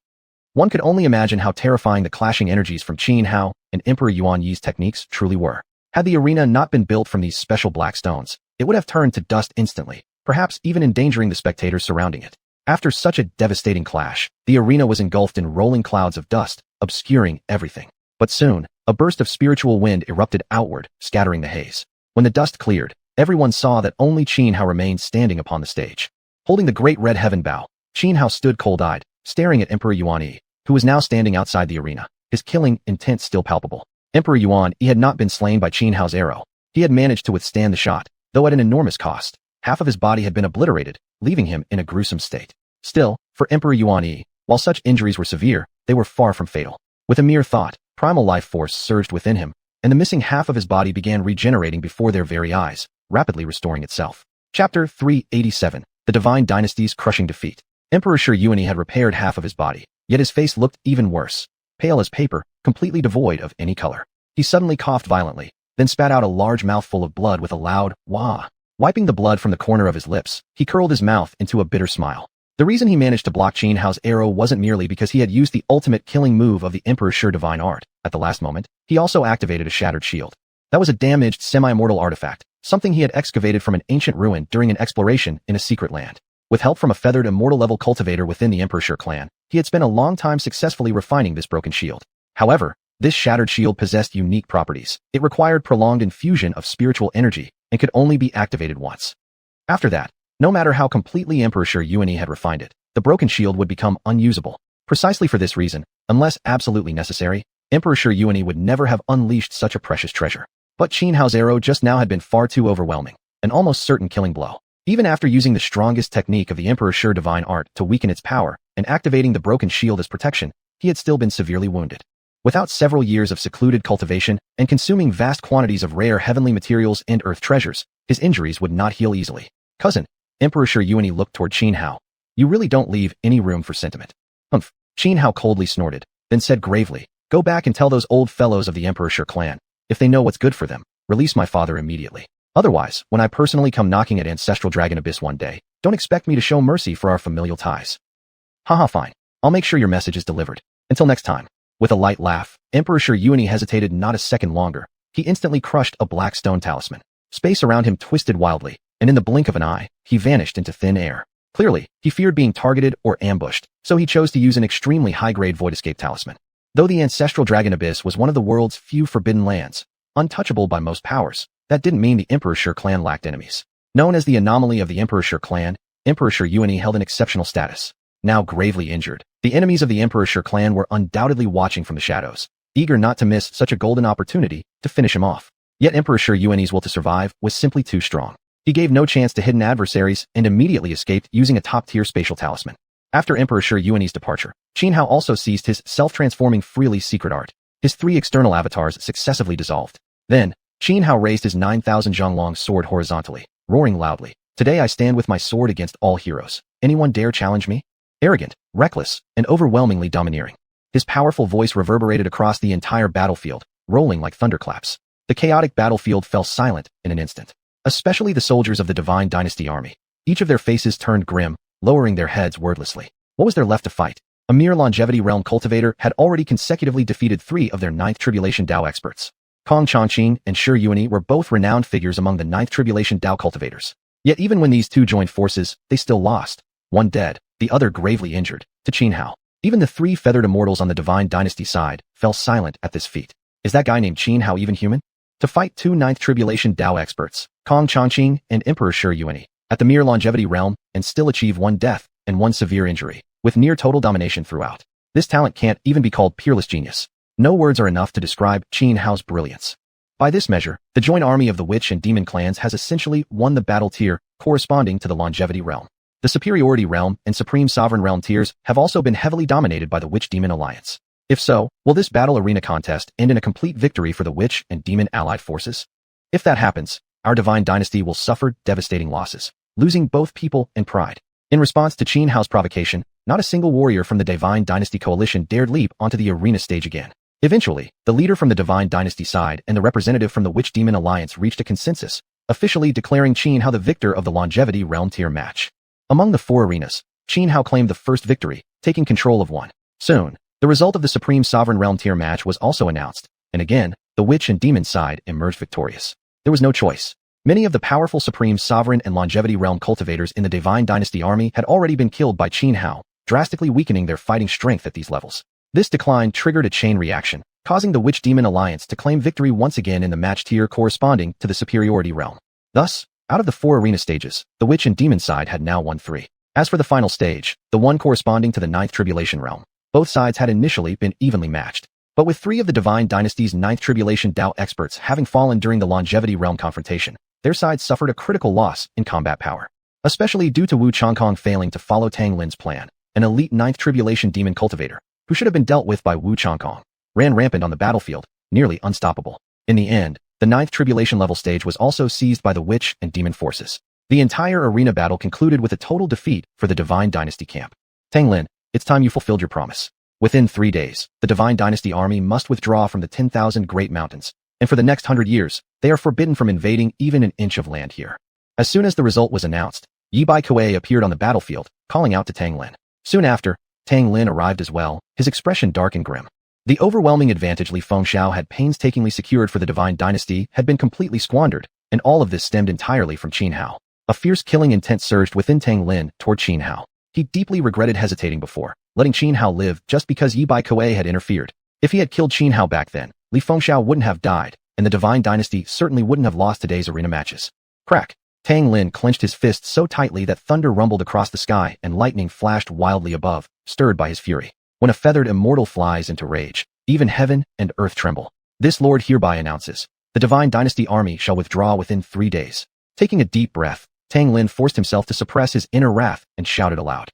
One could only imagine how terrifying the clashing energies from Xianhao and Emperor Yuan's techniques truly were. Had the arena not been built from these special black stones, it would have turned to dust instantly, perhaps even endangering the spectators surrounding it. After such a devastating clash, the arena was engulfed in rolling clouds of dust, obscuring everything. But soon, a burst of spiritual wind erupted outward, scattering the haze. When the dust cleared, everyone saw that only Xianhao remained standing upon the stage. Holding the great red heaven bow, Xianhao stood cold-eyed, staring at Emperor Yuan, who was now standing outside the arena, his killing intent still palpable. Emperor Yuan had not been slain by Xianhao's arrow. He had managed to withstand the shot, though at an enormous cost. Half of his body had been obliterated, leaving him in a gruesome state. Still, for Emperor Yuan, while such injuries were severe, they were far from fatal. With a mere thought, primal life force surged within him, and the missing half of his body began regenerating before their very eyes, rapidly restoring itself. Chapter 387. The Divine Dynasty's Crushing Defeat. Emperor Xiuxian had repaired half of his body, yet his face looked even worse, pale as paper, completely devoid of any color. He suddenly coughed violently, then spat out a large mouthful of blood with a loud wah. Wiping the blood from the corner of his lips, he curled his mouth into a bitter smile. The reason he managed to block Xianhao's arrow wasn't merely because he had used the ultimate killing move of the Emperor's sure divine art. At the last moment, he also activated a shattered shield. That was a damaged, semi-immortal artifact, something he had excavated from an ancient ruin during an exploration in a secret land. With help from a feathered immortal-level cultivator within the Emperor's clan, he had spent a long time successfully refining this broken shield. However, this shattered shield possessed unique properties. It required prolonged infusion of spiritual energy and could only be activated once. After that, no matter how completely Emperor Xiuxian had refined it, the broken shield would become unusable. Precisely for this reason, unless absolutely necessary, Emperor Xiuxian would never have unleashed such a precious treasure. But Xianhao's arrow just now had been far too overwhelming, an almost certain killing blow. Even after using the strongest technique of the Emperor's sure divine art to weaken its power and activating the broken shield as protection, he had still been severely wounded. Without several years of secluded cultivation and consuming vast quantities of rare heavenly materials and earth treasures, his injuries would not heal easily. Cousin, Emperor Xiuxian looked toward Xianhao. You really don't leave any room for sentiment. Humph. Xianhao coldly snorted, then said gravely, go back and tell those old fellows of the Emperor's clan, if they know what's good for them, release my father immediately. Otherwise, when I personally come knocking at Ancestral Dragon Abyss one day, don't expect me to show mercy for our familial ties. Haha, fine. I'll make sure your message is delivered. Until next time. With a light laugh, Emperor Xiuxian hesitated not a second longer. He instantly crushed a black stone talisman. Space around him twisted wildly, and in the blink of an eye, he vanished into thin air. Clearly, he feared being targeted or ambushed, so he chose to use an extremely high-grade Void Escape talisman. Though the Ancestral Dragon Abyss was one of the world's few forbidden lands, untouchable by most powers, that didn't mean the Emperor's clan lacked enemies. Known as the anomaly of the Emperor's clan, Emperor Xiuxian held an exceptional status. Now gravely injured, the enemies of the Emperor's clan were undoubtedly watching from the shadows, eager not to miss such a golden opportunity to finish him off. Yet Emperor Xiuxian's will to survive was simply too strong. He gave no chance to hidden adversaries and immediately escaped using a top-tier spatial talisman. After Emperor Xiuxian's departure, Xianhao also seized his self-transforming freely secret art. His 3 external avatars successively dissolved. Then, Xianhao raised his 9,000 zhang long sword horizontally, roaring loudly, "Today I stand with my sword against all heroes. Anyone dare challenge me?" Arrogant, reckless, and overwhelmingly domineering. His powerful voice reverberated across the entire battlefield, rolling like thunderclaps. The chaotic battlefield fell silent in an instant. Especially the soldiers of the Divine Dynasty army. Each of their faces turned grim, lowering their heads wordlessly. What was there left to fight? A mere longevity realm cultivator had already consecutively defeated 3 of their 9th Tribulation Dao experts. Kong Changqing and Xiuxian were both renowned figures among the 9th Tribulation Dao cultivators. Yet even when these two joined forces, they still lost. One dead, the other gravely injured, to Xianhao. Even the three feathered immortals on the Divine Dynasty side fell silent at this feat. Is that guy named Xianhao even human? To fight two Ninth Tribulation Dao experts, Kong Changqing and Emperor Xiuxian, at the mere longevity realm and still achieve one death and one severe injury, with near total domination throughout. This talent can't even be called peerless genius. No words are enough to describe Xianhao's brilliance. By this measure, the joint army of the witch and demon clans has essentially won the battle tier corresponding to the longevity realm. The superiority realm and supreme sovereign realm tiers have also been heavily dominated by the witch-demon alliance. If so, will this battle arena contest end in a complete victory for the witch and demon allied forces? If that happens, our divine dynasty will suffer devastating losses, losing both people and pride. In response to Xianhao's provocation, not a single warrior from the Divine Dynasty coalition dared leap onto the arena stage again. Eventually, the leader from the Divine Dynasty side and the representative from the Witch-Demon Alliance reached a consensus, officially declaring Xianhao the victor of the longevity realm tier match. Among the four arenas, Xianhao claimed the first victory, taking control of one. Soon, the result of the Supreme Sovereign Realm tier match was also announced, and again, the Witch and Demon side emerged victorious. There was no choice. Many of the powerful Supreme Sovereign and Longevity Realm cultivators in the Divine Dynasty army had already been killed by Xianhao, drastically weakening their fighting strength at these levels. This decline triggered a chain reaction, causing the Witch-Demon Alliance to claim victory once again in the match tier corresponding to the Superiority Realm. Thus, out of the four arena stages, the Witch and Demon side had now won three. As for the final stage, the one corresponding to the Ninth Tribulation Realm, both sides had initially been evenly matched. But with three of the Divine Dynasty's Ninth Tribulation Dao experts having fallen during the Longevity Realm confrontation, their side suffered a critical loss in combat power. Especially due to Wu Changkong failing to follow Tang Lin's plan, an elite Ninth Tribulation Demon cultivator, who should have been dealt with by Wu Changkong, ran rampant on the battlefield, nearly unstoppable. In the end, the Ninth Tribulation level stage was also seized by the Witch and Demon forces. The entire arena battle concluded with a total defeat for the Divine Dynasty camp. Tang Lin, it's time you fulfilled your promise. Within 3 days, the Divine Dynasty army must withdraw from the 10,000 Great Mountains, and for the next 100 years, they are forbidden from invading even an inch of land here. As soon as the result was announced, Yi Bai Kuei appeared on the battlefield, calling out to Tang Lin. Soon after, Tang Lin arrived as well, his expression dark and grim. The overwhelming advantage Li Fengxiao had painstakingly secured for the Divine Dynasty had been completely squandered, and all of this stemmed entirely from Xianhao. A fierce killing intent surged within Tang Lin toward Xianhao. He deeply regretted hesitating before, letting Xianhao live just because Yi Bai Kuei had interfered. If he had killed Xianhao back then, Li Fengxiao wouldn't have died, and the Divine Dynasty certainly wouldn't have lost today's arena matches. Crack! Tang Lin clenched his fists so tightly that thunder rumbled across the sky and lightning flashed wildly above, stirred by his fury. When a feathered immortal flies into rage, even heaven and earth tremble. This Lord hereby announces, the Divine Dynasty army shall withdraw within 3 days. Taking a deep breath, Tang Lin forced himself to suppress his inner wrath and shouted aloud.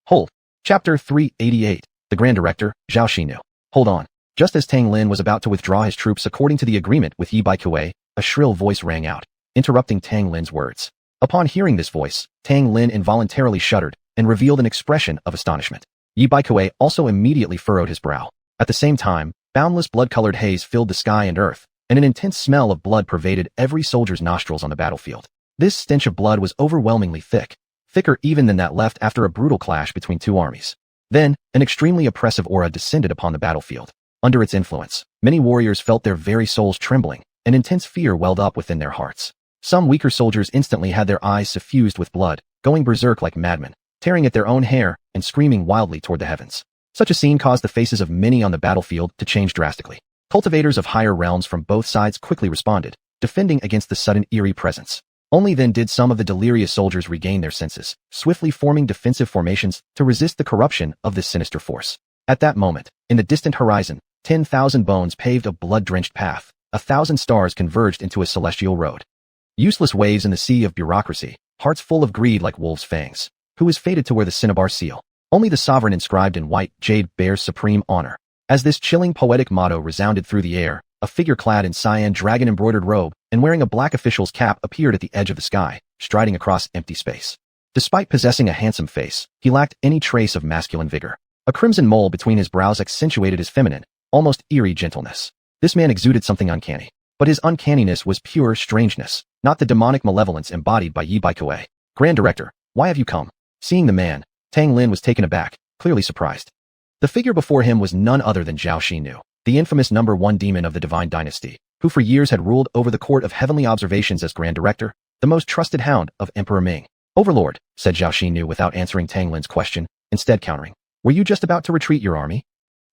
Hold! Chapter 388. The Grand Director, Xiuxian. Hold on. Just as Tang Lin was about to withdraw his troops according to the agreement with Yi Bai Kuei, a shrill voice rang out, interrupting Tang Lin's words. Upon hearing this voice, Tang Lin involuntarily shuddered and revealed an expression of astonishment. Yi Bai Kuei also immediately furrowed his brow. At the same time, boundless blood-colored haze filled the sky and earth, and an intense smell of blood pervaded every soldier's nostrils on the battlefield. This stench of blood was overwhelmingly thick, thicker even than that left after a brutal clash between two armies. Then, an extremely oppressive aura descended upon the battlefield. Under its influence, many warriors felt their very souls trembling, and intense fear welled up within their hearts. Some weaker soldiers instantly had their eyes suffused with blood, going berserk like madmen, tearing at their own hair and screaming wildly toward the heavens. Such a scene caused the faces of many on the battlefield to change drastically. Cultivators of higher realms from both sides quickly responded, defending against the sudden eerie presence. Only then did some of the delirious soldiers regain their senses, swiftly forming defensive formations to resist the corruption of this sinister force. At that moment, in the distant horizon, 10,000 bones paved a blood-drenched path. 1,000 stars converged into a celestial road. Useless waves in the sea of bureaucracy, hearts full of greed like wolves' fangs. Who is fated to wear the cinnabar seal? Only the sovereign inscribed in white jade bears supreme honor. As this chilling poetic motto resounded through the air, a figure clad in cyan dragon-embroidered robe and wearing a black official's cap appeared at the edge of the sky, striding across empty space. Despite possessing a handsome face, he lacked any trace of masculine vigor. A crimson mole between his brows accentuated his feminine, almost eerie gentleness. This man exuded something uncanny. But his uncanniness was pure strangeness, not the demonic malevolence embodied by Yi Bai Kuei. Grand Director, why have you come? Seeing the man, Tang Lin was taken aback, clearly surprised. The figure before him was none other than Xiuxian, the infamous #1 demon of the Divine Dynasty, who for years had ruled over the court of heavenly observations as Grand Director, the most trusted hound of Emperor Ming. Overlord, said Zhao Xinu without answering Tang Lin's question, instead countering. Were you just about to retreat your army?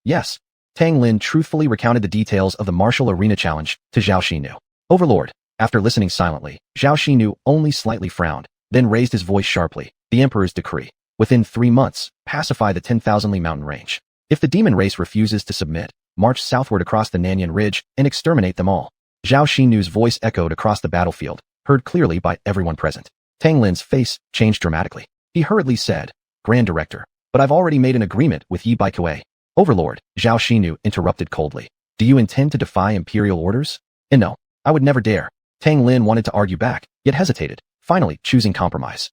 Yes. Tang Lin truthfully recounted the details of the martial arena challenge to Zhao Xinu. Overlord, after listening silently, Zhao Xinu only slightly frowned, then raised his voice sharply. The Emperor's decree. Within 3 months, pacify the 10,000 Li mountain range. If the demon race refuses to submit, march southward across the Nanyan Ridge and exterminate them all. Zhao Xinu's voice echoed across the battlefield, heard clearly by everyone present. Tang Lin's face changed dramatically. He hurriedly said, Grand Director, but I've already made an agreement with Yi Baikue. Overlord, Zhao Xinu interrupted coldly. Do you intend to defy imperial orders? And no, I would never dare. Tang Lin wanted to argue back, yet hesitated, finally choosing compromise.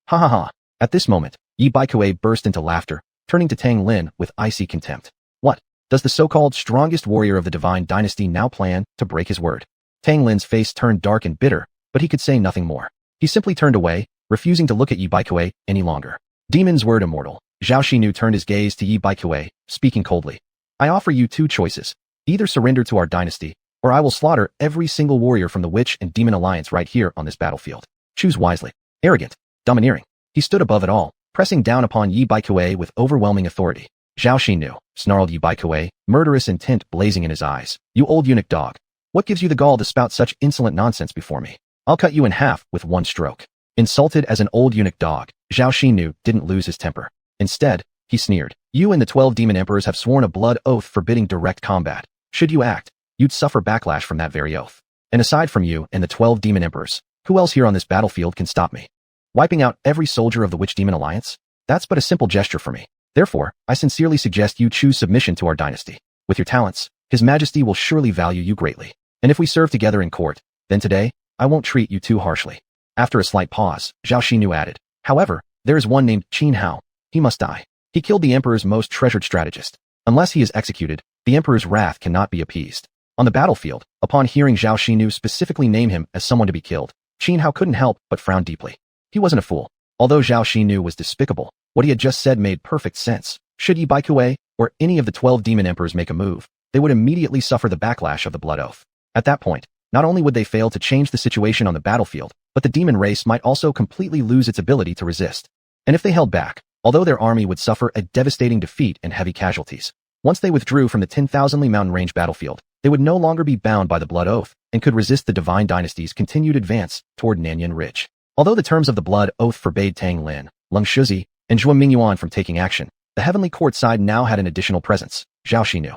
Ha ha ha. At this moment, Yi Baikue burst into laughter, turning to Tang Lin with icy contempt. What? Does the so-called strongest warrior of the divine dynasty now plan to break his word? Tang Lin's face turned dark and bitter, but he could say nothing more. He simply turned away, refusing to look at Yi Baikue any longer. Demon's word immortal. Zhao Xinu turned his gaze to Yi Baikue, speaking coldly. I offer you 2 choices. Either surrender to our dynasty, or I will slaughter every single warrior from the Witch and Demon Alliance right here on this battlefield. Choose wisely. Arrogant. Domineering. He stood above it all, pressing down upon Yi Baikue with overwhelming authority. Zhao Xinu, snarled Yi Baikue, murderous intent blazing in his eyes. You old eunuch dog. What gives you the gall to spout such insolent nonsense before me? I'll cut you in half with 1 stroke. Insulted as an old eunuch dog, Zhao Xinu didn't lose his temper. Instead, he sneered. You and the 12 demon emperors have sworn a blood oath forbidding direct combat. Should you act, you'd suffer backlash from that very oath. And aside from you and the 12 demon emperors, who else here on this battlefield can stop me? Wiping out every soldier of the Witch Demon Alliance? That's but a simple gesture for me. Therefore, I sincerely suggest you choose submission to our dynasty. With your talents, His Majesty will surely value you greatly. And if we serve together in court, then today, I won't treat you too harshly. After a slight pause, Zhao Xinu added, however, there is one named Qin Hao. He must die. He killed the Emperor's most treasured strategist. Unless he is executed, the Emperor's wrath cannot be appeased. On the battlefield, upon hearing Zhao Xinu specifically name him as someone to be killed, Qin Hao couldn't help but frown deeply. He wasn't a fool. Although Zhao Xinu was despicable, what he had just said made perfect sense. Should Yi Baikue or any of the 12 demon emperors make a move, they would immediately suffer the backlash of the blood oath. At that point, not only would they fail to change the situation on the battlefield, but the demon race might also completely lose its ability to resist. And if they held back, although their army would suffer a devastating defeat and heavy casualties, once they withdrew from the 10,000 Li mountain range battlefield, they would no longer be bound by the blood oath and could resist the divine dynasty's continued advance toward Nanyan Ridge. Although the terms of the blood oath forbade Tang Lin, Leng Shuzi, and Zhuo Mingyuan from taking action, the heavenly court side now had an additional presence, Zhao Xinu.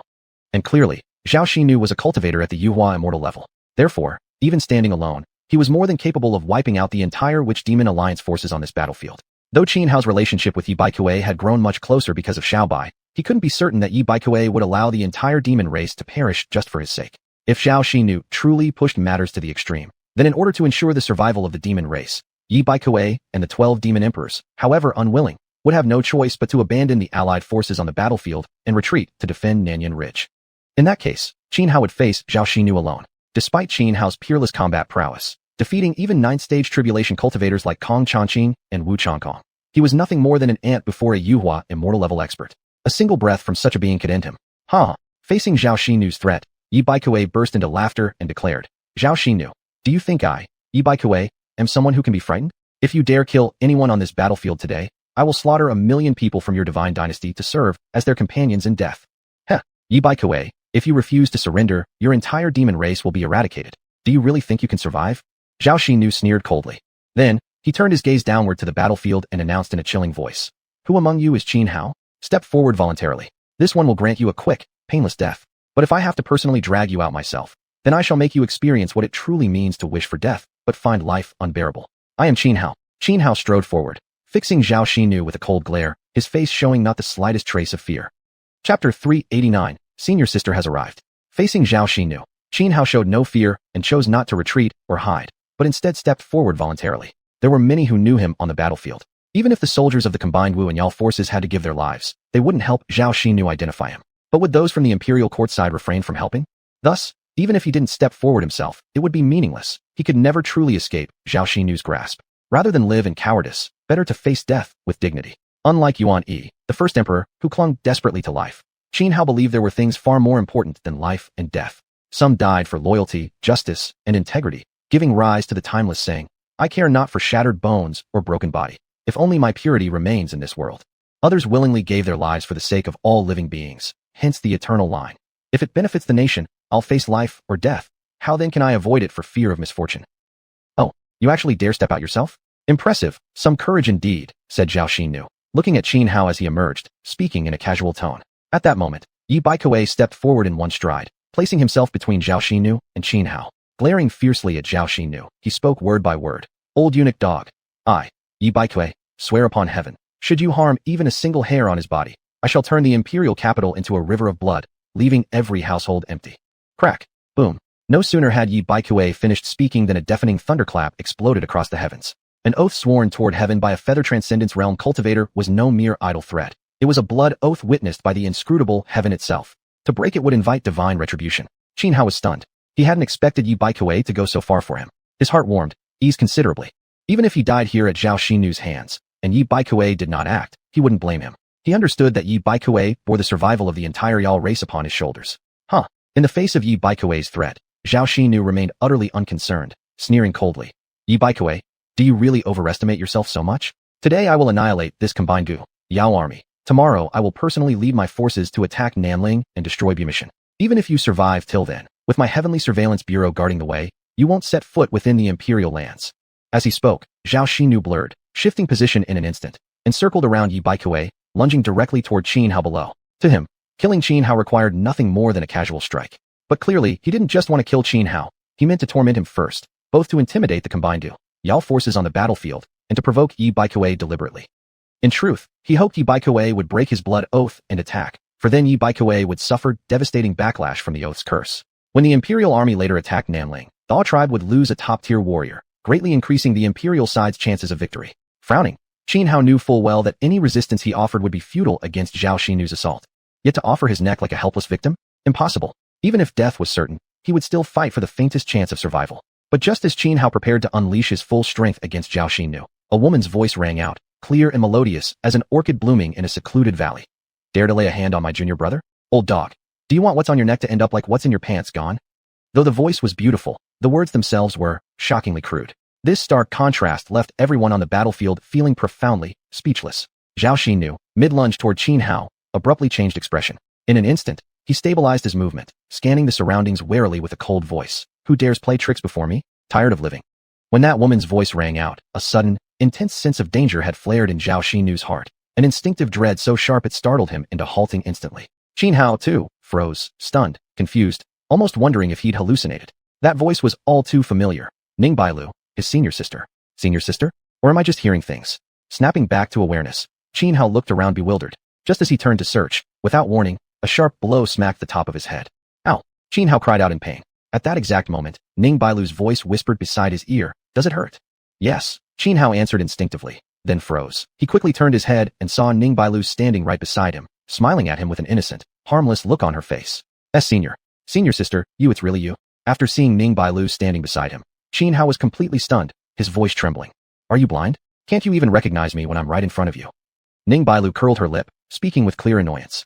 And clearly, Zhao Xinu was a cultivator at the Yuhua immortal level. Therefore, even standing alone, he was more than capable of wiping out the entire Witch Demon Alliance forces on this battlefield. Though Qin Hao's relationship with Yi Baikue had grown much closer because of Xiao Bai, he couldn't be certain that Yi Baikue would allow the entire demon race to perish just for his sake. If Zhao Xinu truly pushed matters to the extreme, then in order to ensure the survival of the demon race, Yi Baikue and the 12 demon emperors, however unwilling, would have no choice but to abandon the allied forces on the battlefield and retreat to defend Nanyan Ridge. In that case, Qin Hao would face Zhao Xinu alone. Despite Qin Hao's peerless combat prowess, defeating even 9th-stage tribulation cultivators like Kong Changqing and Wu Changkong, he was nothing more than an ant before a Yuhua immortal-level expert. A single breath from such a being could end him. Facing Zhao Xinu's threat, Yi Baikue burst into laughter and declared, Zhao Xinu, do you think I, Yi Baikue, am someone who can be frightened? If you dare kill anyone on this battlefield today, I will slaughter 1,000,000 people from your divine dynasty to serve as their companions in death. Yi Baikue, if you refuse to surrender, your entire demon race will be eradicated. Do you really think you can survive? Zhao Xinu sneered coldly. Then, he turned his gaze downward to the battlefield and announced in a chilling voice, who among you is Qin Hao? Step forward voluntarily. This one will grant you a quick, painless death. But if I have to personally drag you out myself, then I shall make you experience what it truly means to wish for death, but find life unbearable. I am Qin Hao. Qin Hao strode forward, fixing Zhao Xinu with a cold glare, his face showing not the slightest trace of fear. Chapter 389, Senior Sister has arrived. Facing Zhao Xinu, Qin Hao showed no fear and chose not to retreat or hide, but instead stepped forward voluntarily. There were many who knew him on the battlefield. Even if the soldiers of the combined Wu and Yao forces had to give their lives, they wouldn't help Zhao Xinu identify him. But would those from the imperial court side refrain from helping? Thus, even if he didn't step forward himself, it would be meaningless. He could never truly escape Zhao Xinu's grasp. Rather than live in cowardice, better to face death with dignity. Unlike Yuan Yi, the first emperor, who clung desperately to life, Qin Hao believed there were things far more important than life and death. Some died for loyalty, justice, and integrity, giving rise to the timeless saying, I care not for shattered bones or broken body, if only my purity remains in this world. Others willingly gave their lives for the sake of all living beings, hence the eternal line. If it benefits the nation, I'll face life or death. How then can I avoid it for fear of misfortune? Oh, you actually dare step out yourself? Impressive, some courage indeed, said Zhao Xinyu, looking at Qin Hao as he emerged, speaking in a casual tone. At that moment, Yi Baikuei stepped forward in one stride, placing himself between Zhao Xinyu and Qin Hao. Glaring fiercely at Zhao Xinyu, he spoke word by word. Old eunuch dog. I, Yi Baikuei, swear upon heaven, should you harm even a single hair on his body, I shall turn the imperial capital into a river of blood, leaving every household empty. Crack. Boom. No sooner had Yi Baikuei finished speaking than a deafening thunderclap exploded across the heavens. An oath sworn toward heaven by a feather transcendence realm cultivator was no mere idle threat. It was a blood oath witnessed by the inscrutable heaven itself. To break it would invite divine retribution. Qin Hao was stunned. He hadn't expected Yi Baikuei to go so far for him. His heart warmed, eased considerably. Even if he died here at Zhao Xinyu's hands, and Yi Baikuei did not act, he wouldn't blame him. He understood that Yi Baikuei bore the survival of the entire Yao race upon his shoulders. In the face of Yi Baikuei's threat, Zhao Xinyu remained utterly unconcerned, sneering coldly. Yi Baikuei, do you really overestimate yourself so much? Today I will annihilate this combined Gu Yao army. Tomorrow I will personally lead my forces to attack Nanling and destroy Bumission. Even if you survive till then, with my heavenly surveillance bureau guarding the way, you won't set foot within the imperial lands. As he spoke, Zhao Xinyu blurred, shifting position in an instant, and circled around Yi Baikuei, lunging directly toward Qin Hao below. To him, killing Qin Hao required nothing more than a casual strike. But clearly, he didn't just want to kill Qin Hao, he meant to torment him first, both to intimidate the combined Gu Yao forces on the battlefield, and to provoke Yi Baikuei deliberately. In truth, he hoped Yi Baikuei would break his blood oath and attack, for then Yi Baikuei would suffer devastating backlash from the oath's curse. When the imperial army later attacked Nanling, the Dao tribe would lose a top-tier warrior, greatly increasing the imperial side's chances of victory. Frowning, Qin Hao knew full well that any resistance he offered would be futile against Zhao Xinyu's assault. Yet to offer his neck like a helpless victim? Impossible. Even if death was certain, he would still fight for the faintest chance of survival. But just as Qin Hao prepared to unleash his full strength against Zhao Xinyu, a woman's voice rang out, clear and melodious as an orchid blooming in a secluded valley. Dare to lay a hand on my junior brother? Old dog. Do you want what's on your neck to end up like what's in your pants gone? Though the voice was beautiful, the words themselves were shockingly crude. This stark contrast left everyone on the battlefield feeling profoundly speechless. Zhao Xinyu, mid-lunge toward Qin Hao, abruptly changed expression. In an instant, he stabilized his movement, scanning the surroundings warily with a cold voice. Who dares play tricks before me? Tired of living. When that woman's voice rang out, a sudden, intense sense of danger had flared in Zhao Xinyu's heart, an instinctive dread so sharp it startled him into halting instantly. Qin Hao, too, froze, stunned, confused, almost wondering if he'd hallucinated. That voice was all too familiar. Ning Bailu, his senior sister. Senior sister? Or am I just hearing things? Snapping back to awareness, Qin Hao looked around bewildered. Just as he turned to search, without warning, a sharp blow smacked the top of his head. Ow! Qin Hao cried out in pain. At that exact moment, Ning Bailu's voice whispered beside his ear, "Does it hurt?" "Yes," Qin Hao answered instinctively, then froze. He quickly turned his head and saw Ning Bailu standing right beside him, smiling at him with an innocent, harmless look on her face. Senior sister, it's really you?" After seeing Ning Bailu standing beside him, Qin Hao was completely stunned, his voice trembling. "Are you blind? Can't you even recognize me when I'm right in front of you?" Ning Bailu curled her lip, speaking with clear annoyance.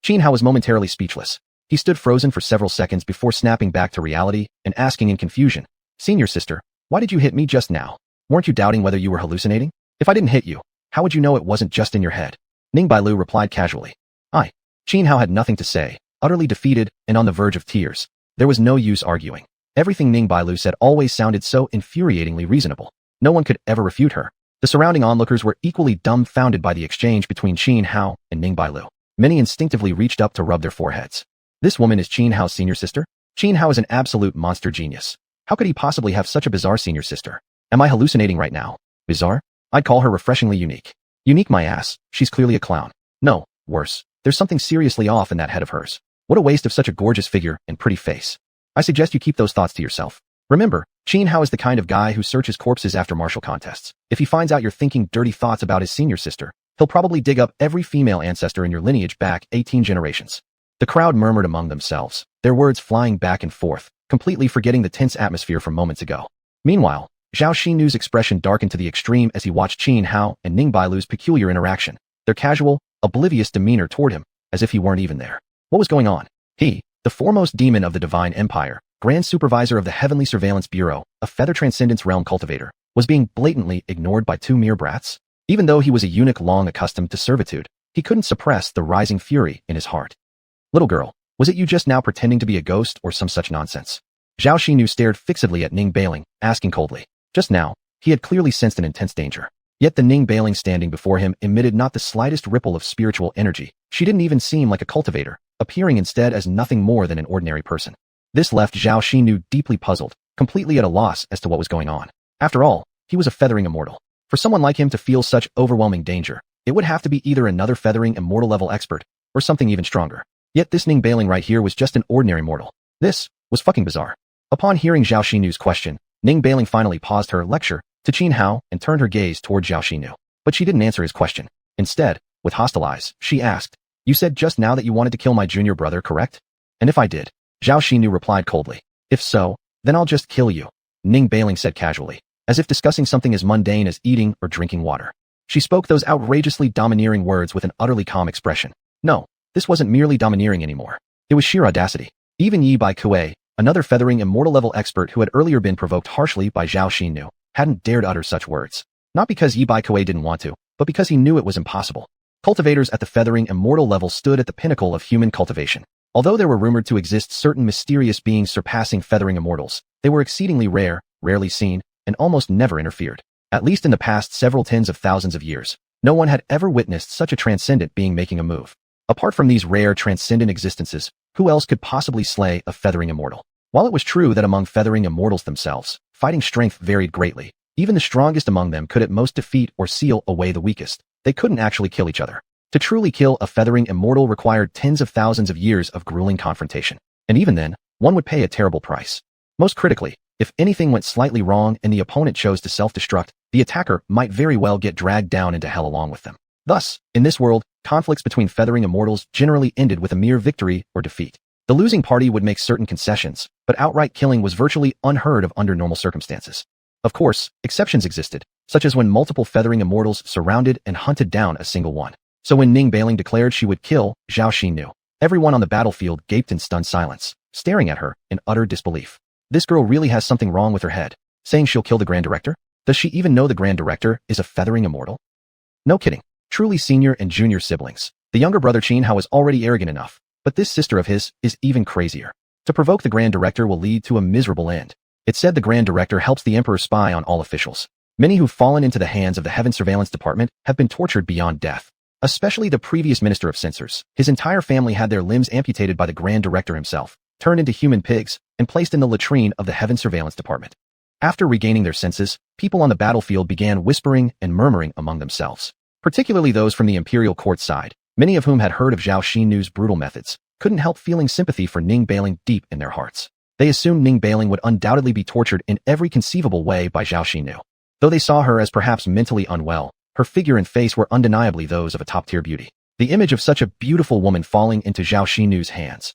Qin Hao was momentarily speechless. He stood frozen for several seconds before snapping back to reality and asking in confusion, "Senior sister, why did you hit me just now? Weren't you doubting whether you were hallucinating? If I didn't hit you, how would you know it wasn't just in your head?" Ning Bailu replied casually. Qin Hao had nothing to say, utterly defeated and on the verge of tears. There was no use arguing. Everything Ning Bailu said always sounded so infuriatingly reasonable. No one could ever refute her. The surrounding onlookers were equally dumbfounded by the exchange between Qin Hao and Ning Bailu. Many instinctively reached up to rub their foreheads. This woman is Qin Hao's senior sister? Qin Hao is an absolute monster genius. How could he possibly have such a bizarre senior sister? Am I hallucinating right now? Bizarre? I'd call her refreshingly unique. Unique my ass, she's clearly a clown. No, worse. There's something seriously off in that head of hers. What a waste of such a gorgeous figure and pretty face. I suggest you keep those thoughts to yourself. Remember, Qin Hao is the kind of guy who searches corpses after martial contests. If he finds out you're thinking dirty thoughts about his senior sister, he'll probably dig up every female ancestor in your lineage back 18 generations. The crowd murmured among themselves, their words flying back and forth, completely forgetting the tense atmosphere from moments ago. Meanwhile, Zhao Xinyu's expression darkened to the extreme as he watched Qin Hao and Ning Bailu's peculiar interaction, their casual, oblivious demeanor toward him, as if he weren't even there. What was going on? He, the foremost demon of the Divine Empire, Grand Supervisor of the Heavenly Surveillance Bureau, a feather transcendence realm cultivator, was being blatantly ignored by two mere brats? Even though he was a eunuch long accustomed to servitude, he couldn't suppress the rising fury in his heart. Little girl, was it you just now pretending to be a ghost or some such nonsense? Zhao Xinu stared fixedly at Ning Bailing, asking coldly. Just now, he had clearly sensed an intense danger. Yet the Ning Bailing standing before him emitted not the slightest ripple of spiritual energy. She didn't even seem like a cultivator, appearing instead as nothing more than an ordinary person. This left Zhao Xinu deeply puzzled, completely at a loss as to what was going on. After all, he was a feathering immortal. For someone like him to feel such overwhelming danger, it would have to be either another feathering immortal level expert, or something even stronger. Yet this Ning Bailing right here was just an ordinary mortal. This was fucking bizarre. Upon hearing Zhao Xinu's question, Ning Bailing finally paused her lecture to Qin Hao and turned her gaze toward Zhao Xinu. But she didn't answer his question. Instead, with hostile eyes, she asked, "You said just now that you wanted to kill my junior brother, correct?" "And if I did?" Zhao Xinu replied coldly. "If so, then I'll just kill you," Ning Bailing said casually, as if discussing something as mundane as eating or drinking water. She spoke those outrageously domineering words with an utterly calm expression. No, this wasn't merely domineering anymore. It was sheer audacity. Even Yi Bai Kuei, another feathering immortal-level expert who had earlier been provoked harshly by Zhao Xinu, hadn't dared utter such words. Not because Yi Bai Kuei didn't want to, but because he knew it was impossible. Cultivators at the feathering immortal level stood at the pinnacle of human cultivation. Although there were rumored to exist certain mysterious beings surpassing feathering immortals, they were exceedingly rare, rarely seen, and almost never interfered. At least in the past several tens of thousands of years, no one had ever witnessed such a transcendent being making a move. Apart from these rare transcendent existences, who else could possibly slay a feathering immortal? While it was true that among feathering immortals themselves, fighting strength varied greatly, even the strongest among them could at most defeat or seal away the weakest. They couldn't actually kill each other. To truly kill a feathering immortal required tens of thousands of years of grueling confrontation. And even then, one would pay a terrible price. Most critically, if anything went slightly wrong and the opponent chose to self-destruct, the attacker might very well get dragged down into hell along with them. Thus, in this world, conflicts between feathering immortals generally ended with a mere victory or defeat. The losing party would make certain concessions, but outright killing was virtually unheard of under normal circumstances. Of course, exceptions existed, such as when multiple feathering immortals surrounded and hunted down a single one. So when Ning Bailing declared she would kill Zhao Xinu, everyone on the battlefield gaped in stunned silence, staring at her in utter disbelief. This girl really has something wrong with her head, saying she'll kill the Grand Director? Does she even know the Grand Director is a feathering immortal? No kidding. Truly senior and junior siblings. The younger brother Qin Hao is already arrogant enough, but this sister of his is even crazier. To provoke the Grand Director will lead to a miserable end. It's said the Grand Director helps the Emperor spy on all officials. Many who've fallen into the hands of the Heaven Surveillance Department have been tortured beyond death. Especially the previous Minister of Censors. His entire family had their limbs amputated by the Grand Director himself, turned into human pigs, and placed in the latrine of the Heaven Surveillance Department. After regaining their senses, people on the battlefield began whispering and murmuring among themselves. Particularly those from the Imperial Court side, many of whom had heard of Zhao Xinu's brutal methods, couldn't help feeling sympathy for Ning Bailing deep in their hearts. They assumed Ning Bailing would undoubtedly be tortured in every conceivable way by Zhao Xinu. Though they saw her as perhaps mentally unwell, her figure and face were undeniably those of a top-tier beauty. The image of such a beautiful woman falling into Zhao Xinu's hands.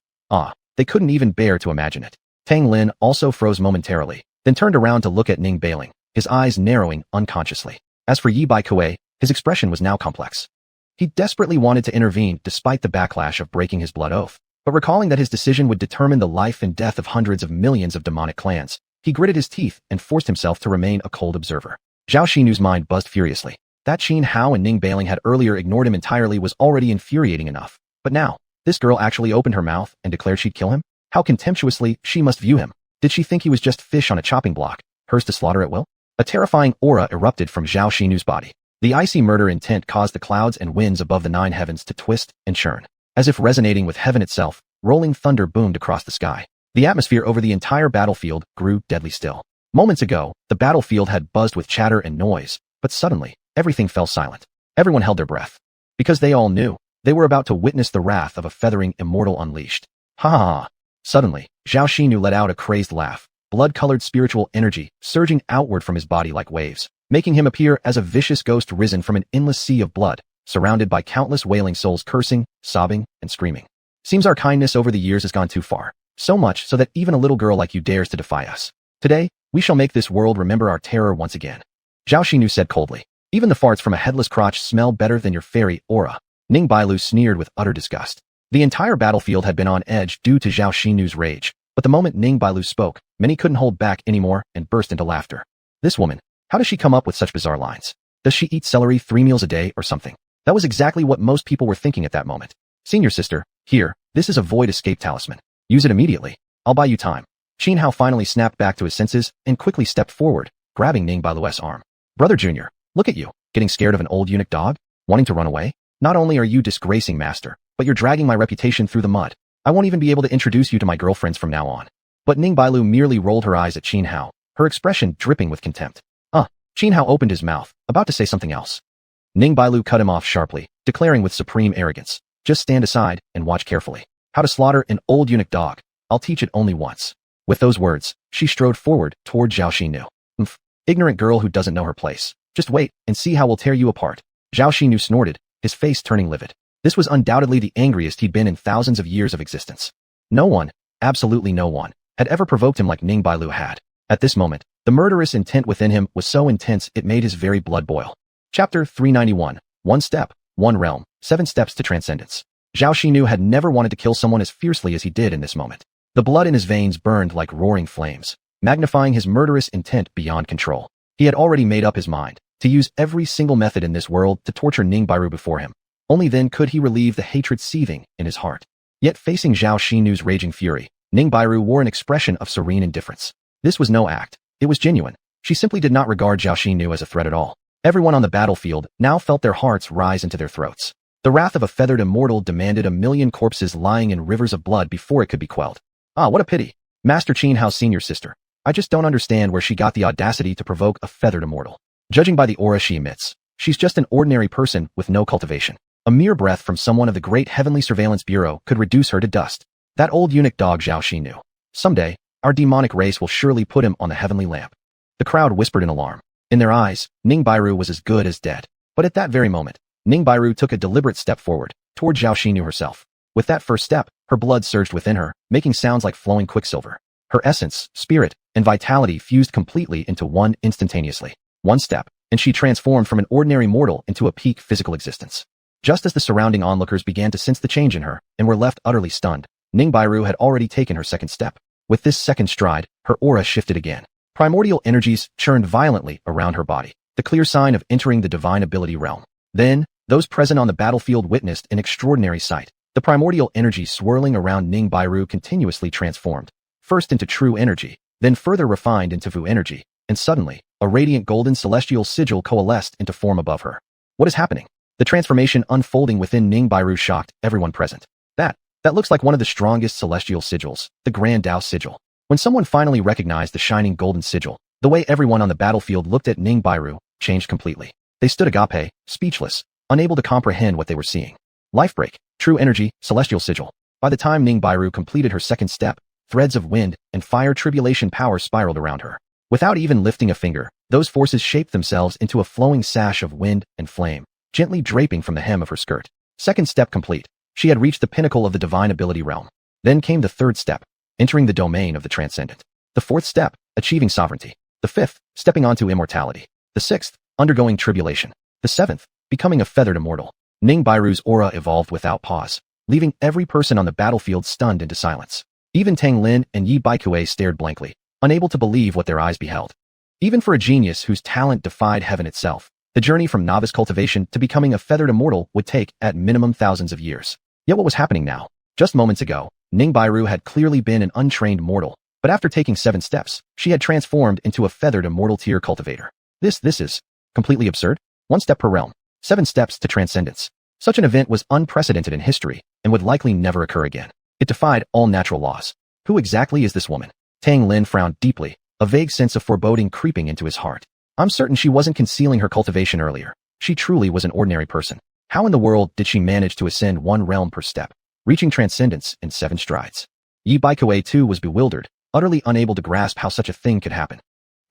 They couldn't even bear to imagine it. Tang Lin also froze momentarily, then turned around to look at Ning Bailing, his eyes narrowing unconsciously. As for Yi Bai Kuei, his expression was now complex. He desperately wanted to intervene despite the backlash of breaking his blood oath, but recalling that his decision would determine the life and death of hundreds of millions of demonic clans, he gritted his teeth and forced himself to remain a cold observer. Zhao Xinu's mind buzzed furiously. That Qin Hao and Ning Bailing had earlier ignored him entirely was already infuriating enough. But now, this girl actually opened her mouth and declared she'd kill him? How contemptuously she must view him. Did she think he was just fish on a chopping block, hers to slaughter at will? A terrifying aura erupted from Zhao Xinu's body. The icy murder intent caused the clouds and winds above the 9 heavens to twist and churn. As if resonating with heaven itself, rolling thunder boomed across the sky. The atmosphere over the entire battlefield grew deadly still. Moments ago, the battlefield had buzzed with chatter and noise, but suddenly, everything fell silent. Everyone held their breath. Because they all knew, they were about to witness the wrath of a feathering immortal unleashed. Ha ha ha. Suddenly, Zhao Xinu let out a crazed laugh, blood-colored spiritual energy surging outward from his body like waves, making him appear as a vicious ghost risen from an endless sea of blood, surrounded by countless wailing souls cursing, sobbing, and screaming. Seems our kindness over the years has gone too far, so much so that even a little girl like you dares to defy us. Today, we shall make this world remember our terror once again. Zhao Xinu said coldly. Even the farts from a headless crotch smell better than your fairy aura. Ning Bailu sneered with utter disgust. The entire battlefield had been on edge due to Zhao Xinu's rage, but the moment Ning Bailu spoke, many couldn't hold back anymore and burst into laughter. This woman, How does she come up with such bizarre lines? Does she eat celery 3 meals a day or something? That was exactly what most people were thinking at that moment. Senior sister, here, this is a void escape talisman. Use it immediately. I'll buy you time. Xianhao finally snapped back to his senses and quickly stepped forward, grabbing Ning Bailu's arm. Brother Junior, look at you, getting scared of an old eunuch dog? Wanting to run away? Not only are you disgracing master, but you're dragging my reputation through the mud. I won't even be able to introduce you to my girlfriends from now on. But Ning Bailu merely rolled her eyes at Xianhao, her expression dripping with contempt. Xianhao opened his mouth, about to say something else. Ning Bailu cut him off sharply, declaring with supreme arrogance, just stand aside and watch carefully. How to slaughter an old eunuch dog. I'll teach it only once. With those words, she strode forward toward Zhao Xinu. Ignorant girl who doesn't know her place. Just wait and see how we'll tear you apart. Zhao Xinu snorted, his face turning livid. This was undoubtedly the angriest he'd been in thousands of years of existence. No one, absolutely no one, had ever provoked him like Ning Bailu had. At this moment, the murderous intent within him was so intense it made his very blood boil. Chapter 391. 1 Step, 1 Realm, 7 Steps to Transcendence. Zhao Xinu had never wanted to kill someone as fiercely as he did in this moment. The blood in his veins burned like roaring flames, magnifying his murderous intent beyond control. He had already made up his mind to use every single method in this world to torture Ning Bailu before him. Only then could he relieve the hatred seething in his heart. Yet facing Zhao Xinu's raging fury, Ning Bailu wore an expression of serene indifference. This was no act. It was genuine. She simply did not regard Zhao Xinu as a threat at all. Everyone on the battlefield now felt their hearts rise into their throats. The wrath of a feathered immortal demanded 1,000,000 corpses lying in rivers of blood before it could be quelled. What a pity. Master Xianhao's senior sister. I just don't understand where she got the audacity to provoke a feathered immortal. Judging by the aura she emits, she's just an ordinary person with no cultivation. A mere breath from someone of the great Heavenly Surveillance Bureau could reduce her to dust. That old eunuch dog Zhao Xinu. Someday, our demonic race will surely put him on the heavenly lamp. The crowd whispered in alarm. In their eyes, Ning Bailu was as good as dead. But at that very moment, Ning Bailu took a deliberate step forward, toward Zhao Xinu herself. With that first step, her blood surged within her, making sounds like flowing quicksilver. Her essence, spirit, and vitality fused completely into one instantaneously. 1 step, and she transformed from an ordinary mortal into a peak physical existence. Just as the surrounding onlookers began to sense the change in her, and were left utterly stunned, Ning Bailu had already taken her second step. With this second stride, her aura shifted again. Primordial energies churned violently around her body, the clear sign of entering the divine ability realm. Then, those present on the battlefield witnessed an extraordinary sight. The primordial energy swirling around Ning Bailu continuously transformed, first into true energy, then further refined into Vu energy, and suddenly, a radiant golden celestial sigil coalesced into form above her. What is happening? The transformation unfolding within Ning Bailu shocked everyone present. That looks like one of the strongest celestial sigils, the Grand Dao sigil. When someone finally recognized the shining golden sigil, the way everyone on the battlefield looked at Ning Bailu changed completely. They stood agape, speechless, unable to comprehend what they were seeing. Lifebreak, true energy, celestial sigil. By the time Ning Bailu completed her second step, threads of wind and fire tribulation power spiraled around her. Without even lifting a finger, those forces shaped themselves into a flowing sash of wind and flame, gently draping from the hem of her skirt. Second step complete. She had reached the pinnacle of the divine ability realm. Then came the third step, entering the domain of the transcendent. The fourth step, achieving sovereignty. The fifth, stepping onto immortality. The sixth, undergoing tribulation. The seventh, becoming a feathered immortal. Ning Bailu's aura evolved without pause, leaving every person on the battlefield stunned into silence. Even Tang Lin and Yi Baikue stared blankly, unable to believe what their eyes beheld. Even for a genius whose talent defied heaven itself, the journey from novice cultivation to becoming a feathered immortal would take, at minimum, thousands of years. Yet what was happening now? Just moments ago, Ning Bailu had clearly been an untrained mortal, but after taking 7 steps, she had transformed into a feathered immortal tier cultivator. This is completely absurd. 1 step per realm, 7 steps to transcendence. Such an event was unprecedented in history and would likely never occur again. It defied all natural laws. Who exactly is this woman? Tang Lin frowned deeply, a vague sense of foreboding creeping into his heart. I'm certain she wasn't concealing her cultivation earlier. She truly was an ordinary person. How in the world did she manage to ascend 1 realm per step, reaching transcendence in 7 strides? Yi Baikue too was bewildered, utterly unable to grasp how such a thing could happen.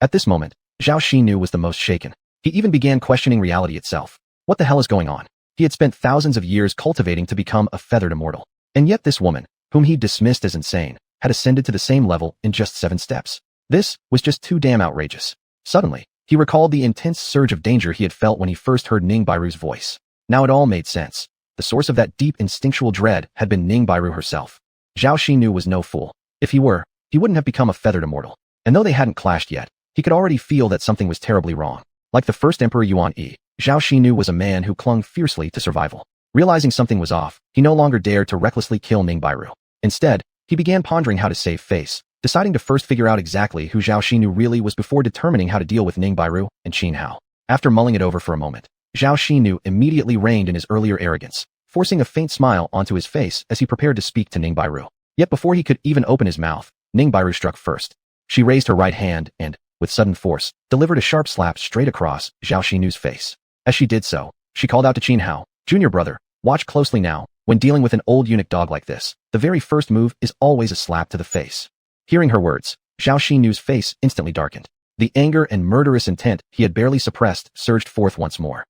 At this moment, Zhao Xinu was the most shaken. He even began questioning reality itself. What the hell is going on? He had spent thousands of years cultivating to become a feathered immortal. And yet this woman, whom he dismissed as insane, had ascended to the same level in just 7 steps. This was just too damn outrageous. Suddenly, he recalled the intense surge of danger he had felt when he first heard Ning Bailu's voice. Now it all made sense. The source of that deep instinctual dread had been Ning Bailu herself. Zhao Xinu was no fool. If he were, he wouldn't have become a feathered immortal. And though they hadn't clashed yet, He could already feel that something was terribly wrong. Like the first Emperor Yuan Yi, Zhao Xinu was a man who clung fiercely to survival. Realizing something was off, he no longer dared to recklessly kill Ning Bairu. Instead, he began pondering how to save face, deciding to first figure out exactly who Zhao Xinu really was before determining how to deal with Ning Bairu and Qin Hao. After mulling it over for a moment, Zhao Xinu immediately reined in his earlier arrogance, forcing a faint smile onto his face as he prepared to speak to Ning Bairu. Yet before he could even open his mouth, Ning Bairu struck first. She raised her right hand and, with sudden force, delivered a sharp slap straight across Zhao Xinu's face. As she did so, she called out to Qin Hao, "Junior brother, watch closely now. When dealing with an old eunuch dog like this, the very first move is always a slap to the face." Hearing her words, Zhao Xinu's face instantly darkened. The anger and murderous intent he had barely suppressed surged forth once more.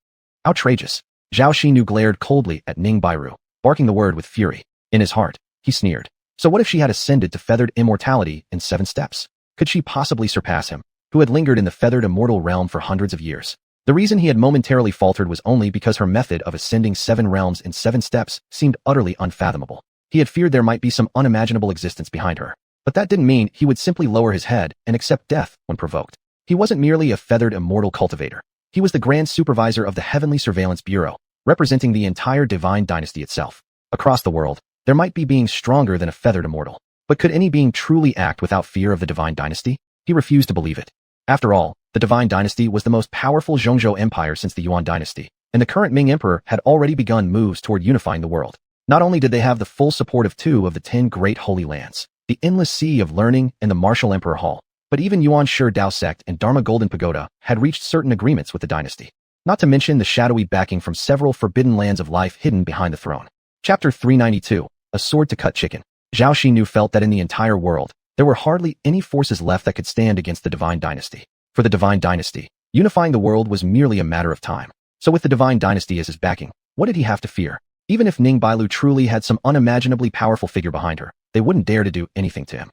Outrageous. Zhao Xinu glared coldly at Ning Bairu, barking the word with fury. In his heart, he sneered. So what if she had ascended to feathered immortality in 7 steps? Could she possibly surpass him, who had lingered in the feathered immortal realm for hundreds of years? The reason he had momentarily faltered was only because her method of ascending 7 realms in 7 steps seemed utterly unfathomable. He had feared there might be some unimaginable existence behind her. But that didn't mean he would simply lower his head and accept death when provoked. He wasn't merely a feathered immortal cultivator. He was the Grand Supervisor of the Heavenly Surveillance Bureau, representing the entire divine dynasty itself. Across the world, there might be beings stronger than a feathered immortal. But could any being truly act without fear of the divine dynasty? He refused to believe it. After all, the divine dynasty was the most powerful Zhongzhou empire since the Yuan dynasty, and the current Ming emperor had already begun moves toward unifying the world. Not only did they have the full support of 2 of the 10 great holy lands, the endless sea of learning and the martial emperor hall, but even Yuan Shi Dao sect and Dharma Golden Pagoda had reached certain agreements with the dynasty. Not to mention the shadowy backing from several forbidden lands of life hidden behind the throne. Chapter 392, A Sword to Cut Chicken. Zhao Xinu felt that in the entire world, there were hardly any forces left that could stand against the divine dynasty. For the divine dynasty, unifying the world was merely a matter of time. So with the divine dynasty as his backing, what did he have to fear? Even if Ning Bailu truly had some unimaginably powerful figure behind her, they wouldn't dare to do anything to him.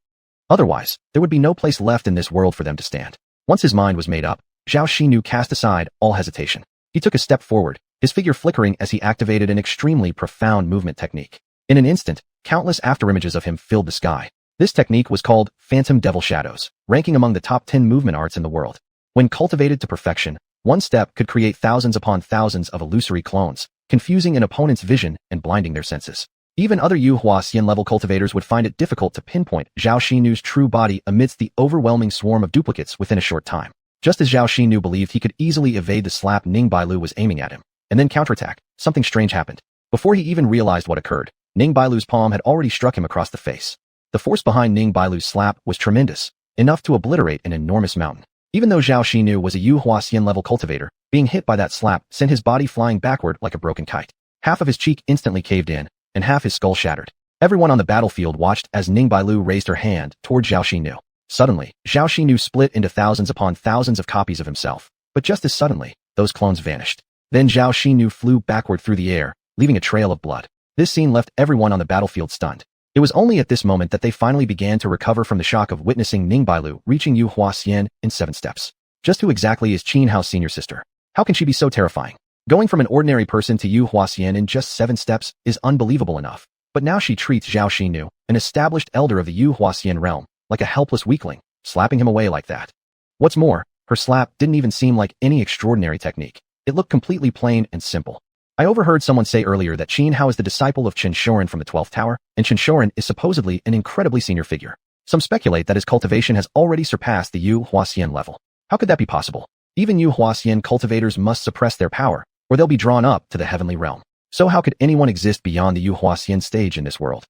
Otherwise, there would be no place left in this world for them to stand. Once his mind was made up, Zhao Xinu cast aside all hesitation. He took a step forward, his figure flickering as he activated an extremely profound movement technique. In an instant, countless afterimages of him filled the sky. This technique was called Phantom Devil Shadows, ranking among the top 10 movement arts in the world. When cultivated to perfection, one step could create thousands upon thousands of illusory clones, confusing an opponent's vision and blinding their senses. Even other xiuxian level cultivators would find it difficult to pinpoint Zhao Xinu's true body amidst the overwhelming swarm of duplicates within a short time. Just as Zhao Xinu believed he could easily evade the slap Ning Bailu was aiming at him, and then counterattack, something strange happened. Before he even realized what occurred, Ning Bailu's palm had already struck him across the face. The force behind Ning Bailu's slap was tremendous, enough to obliterate an enormous mountain. Even though Zhao Xinu was a xiuxian level cultivator, being hit by that slap sent his body flying backward like a broken kite. Half of his cheek instantly caved in, and half his skull shattered. Everyone on the battlefield watched as Ning Bailu raised her hand toward Zhao Xinu. Suddenly, Zhao Xinu split into thousands upon thousands of copies of himself. But just as suddenly, those clones vanished. Then Zhao Xinu flew backward through the air, leaving a trail of blood. This scene left everyone on the battlefield stunned. It was only at this moment that they finally began to recover from the shock of witnessing Ning Bailu reaching xiuxian in 7 steps. Just who exactly is Qin Hao's senior sister? How can she be so terrifying? Going from an ordinary person to xiuxian in just 7 steps is unbelievable enough. But now she treats Zhao Xinu, an established elder of the xiuxian realm, like a helpless weakling, slapping him away like that. What's more, her slap didn't even seem like any extraordinary technique. It looked completely plain and simple. I overheard someone say earlier that Qin Hao is the disciple of xianxia from the 12th tower, and xianxia is supposedly an incredibly senior figure. Some speculate that his cultivation has already surpassed the xiuxian level. How could that be possible? Even xiuxian cultivators must suppress their power, or they'll be drawn up to the heavenly realm. So how could anyone exist beyond the xiuxian stage in this world?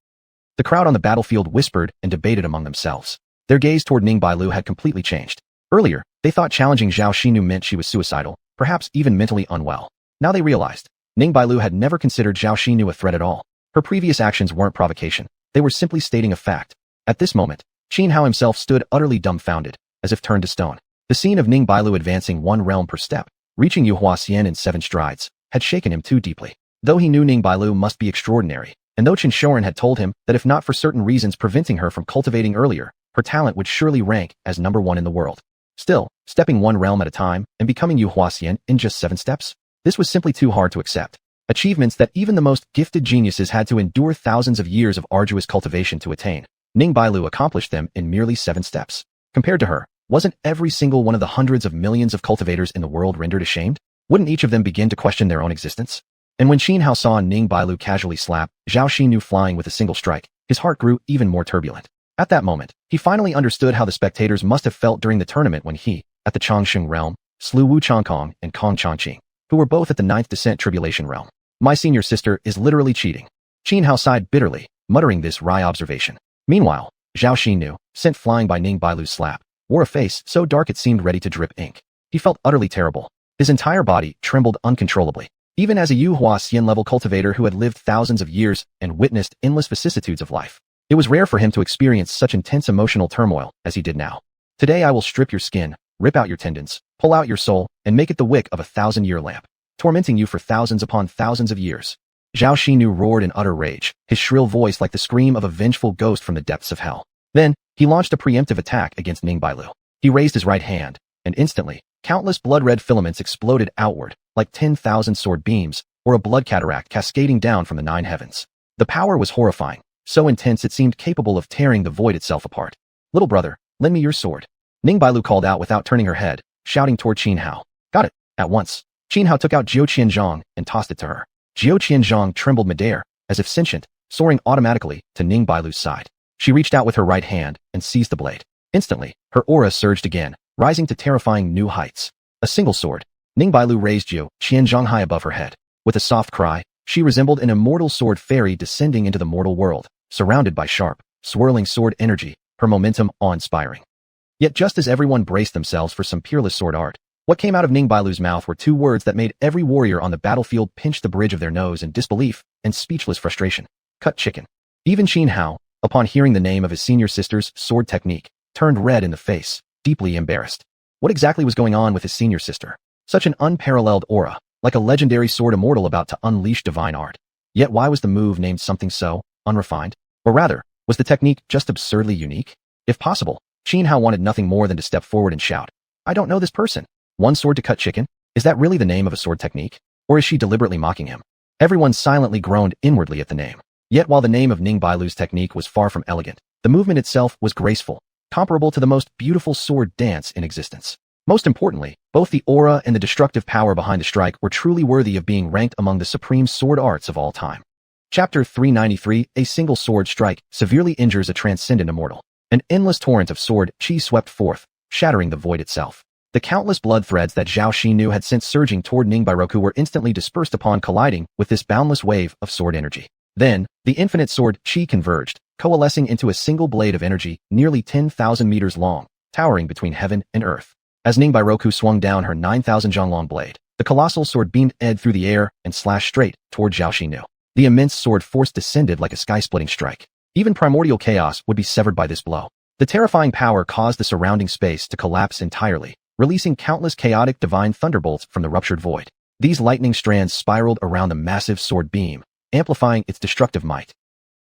The crowd on the battlefield whispered and debated among themselves. Their gaze toward Ning Bailu had completely changed. Earlier, they thought challenging Zhao Xinu meant she was suicidal, perhaps even mentally unwell. Now they realized Ning Bailu had never considered Zhao Xinu a threat at all. Her previous actions weren't provocation. They were simply stating a fact. At this moment, Qin Hao himself stood utterly dumbfounded, as if turned to stone. The scene of Ning Bailu advancing 1 realm per step, reaching xiuxian in 7 strides, had shaken him too deeply. Though he knew Ning Bailu must be extraordinary, and though xianxia had told him that if not for certain reasons preventing her from cultivating earlier, her talent would surely rank as number 1 in the world. Still, stepping 1 realm at a time and becoming xiuxian in just 7 steps? This was simply too hard to accept. Achievements that even the most gifted geniuses had to endure thousands of years of arduous cultivation to attain. Ning Bailu accomplished them in merely 7 steps. Compared to her, Wasn't every single one of the hundreds of millions of cultivators in the world rendered ashamed? Wouldn't each of them begin to question their own existence? And when Xianhao saw Ning Bailu casually slap Zhao Xinu flying with a single strike, his heart grew even more turbulent. At that moment, he finally understood how the spectators must have felt during the tournament when he, at the Changsheng realm, slew Wu Changkong and Kong Changqing, who were both at the Ninth Descent Tribulation realm. My senior sister is literally cheating. Xianhao sighed bitterly, muttering this wry observation. Meanwhile, Zhao Xinu, sent flying by Ning Bailu's slap, wore a face so dark it seemed ready to drip ink. He felt utterly terrible. His entire body trembled uncontrollably. Even as a xuanhuan level cultivator who had lived thousands of years and witnessed endless vicissitudes of life, it was rare for him to experience such intense emotional turmoil as he did now. Today I will strip your skin, rip out your tendons, pull out your soul, and make it the wick of a 1,000-year lamp, tormenting you for thousands upon thousands of years. Zhao Xinu roared in utter rage, his shrill voice like the scream of a vengeful ghost from the depths of hell. Then, he launched a preemptive attack against Ning Bailu. He raised his right hand, and instantly, countless blood-red filaments exploded outward, like 10,000 sword beams, or a blood cataract cascading down from the 9 heavens. The power was horrifying, so intense it seemed capable of tearing the void itself apart. Little brother, lend me your sword. Ning Bailu called out without turning her head, shouting toward Xianhao. Got it. At once, Xianhao took out xiuxian and tossed it to her. Xiuxian trembled midair, as if sentient, soaring automatically to Ning Bailu's side. She reached out with her right hand and seized the blade. Instantly, her aura surged again, rising to terrifying new heights. A single sword. Ning Bailu raised xiuxian high above her head. With a soft cry, she resembled an immortal sword fairy descending into the mortal world, surrounded by sharp, swirling sword energy, her momentum awe-inspiring. Yet just as everyone braced themselves for some peerless sword art, what came out of Ning Bailu's mouth were 2 words that made every warrior on the battlefield pinch the bridge of their nose in disbelief and speechless frustration. Cut chicken. Even Xianhao, upon hearing the name of his senior sister's sword technique, turned red in the face, deeply embarrassed. What exactly was going on with his senior sister? Such an unparalleled aura, like a legendary sword immortal about to unleash divine art. Yet why was the move named something so unrefined? Or rather, was the technique just absurdly unique? If possible, Xianhao wanted nothing more than to step forward and shout, I don't know this person. 1 sword to cut chicken? Is that really the name of a sword technique? Or is she deliberately mocking him? Everyone silently groaned inwardly at the name. Yet while the name of Ning Bailu's technique was far from elegant, the movement itself was graceful, comparable to the most beautiful sword dance in existence. Most importantly, both the aura and the destructive power behind the strike were truly worthy of being ranked among the supreme sword arts of all time. Chapter 393, A single sword strike severely injures a transcendent immortal. An endless torrent of sword chi swept forth, shattering the void itself. The countless blood threads that Zhao Xinu had sent surging toward Ning Bairoku were instantly dispersed upon colliding with this boundless wave of sword energy. Then, the infinite sword chi converged, coalescing into a single blade of energy nearly 10,000 meters long, towering between heaven and earth. As Ning Bairoku swung down her 9,000 zhang-long blade, the colossal sword beamed through the air and slashed straight toward Zhao Xinu. The immense sword force descended like a sky-splitting strike. Even primordial chaos would be severed by this blow. The terrifying power caused the surrounding space to collapse entirely, releasing countless chaotic divine thunderbolts from the ruptured void. These lightning strands spiraled around the massive sword beam, amplifying its destructive might.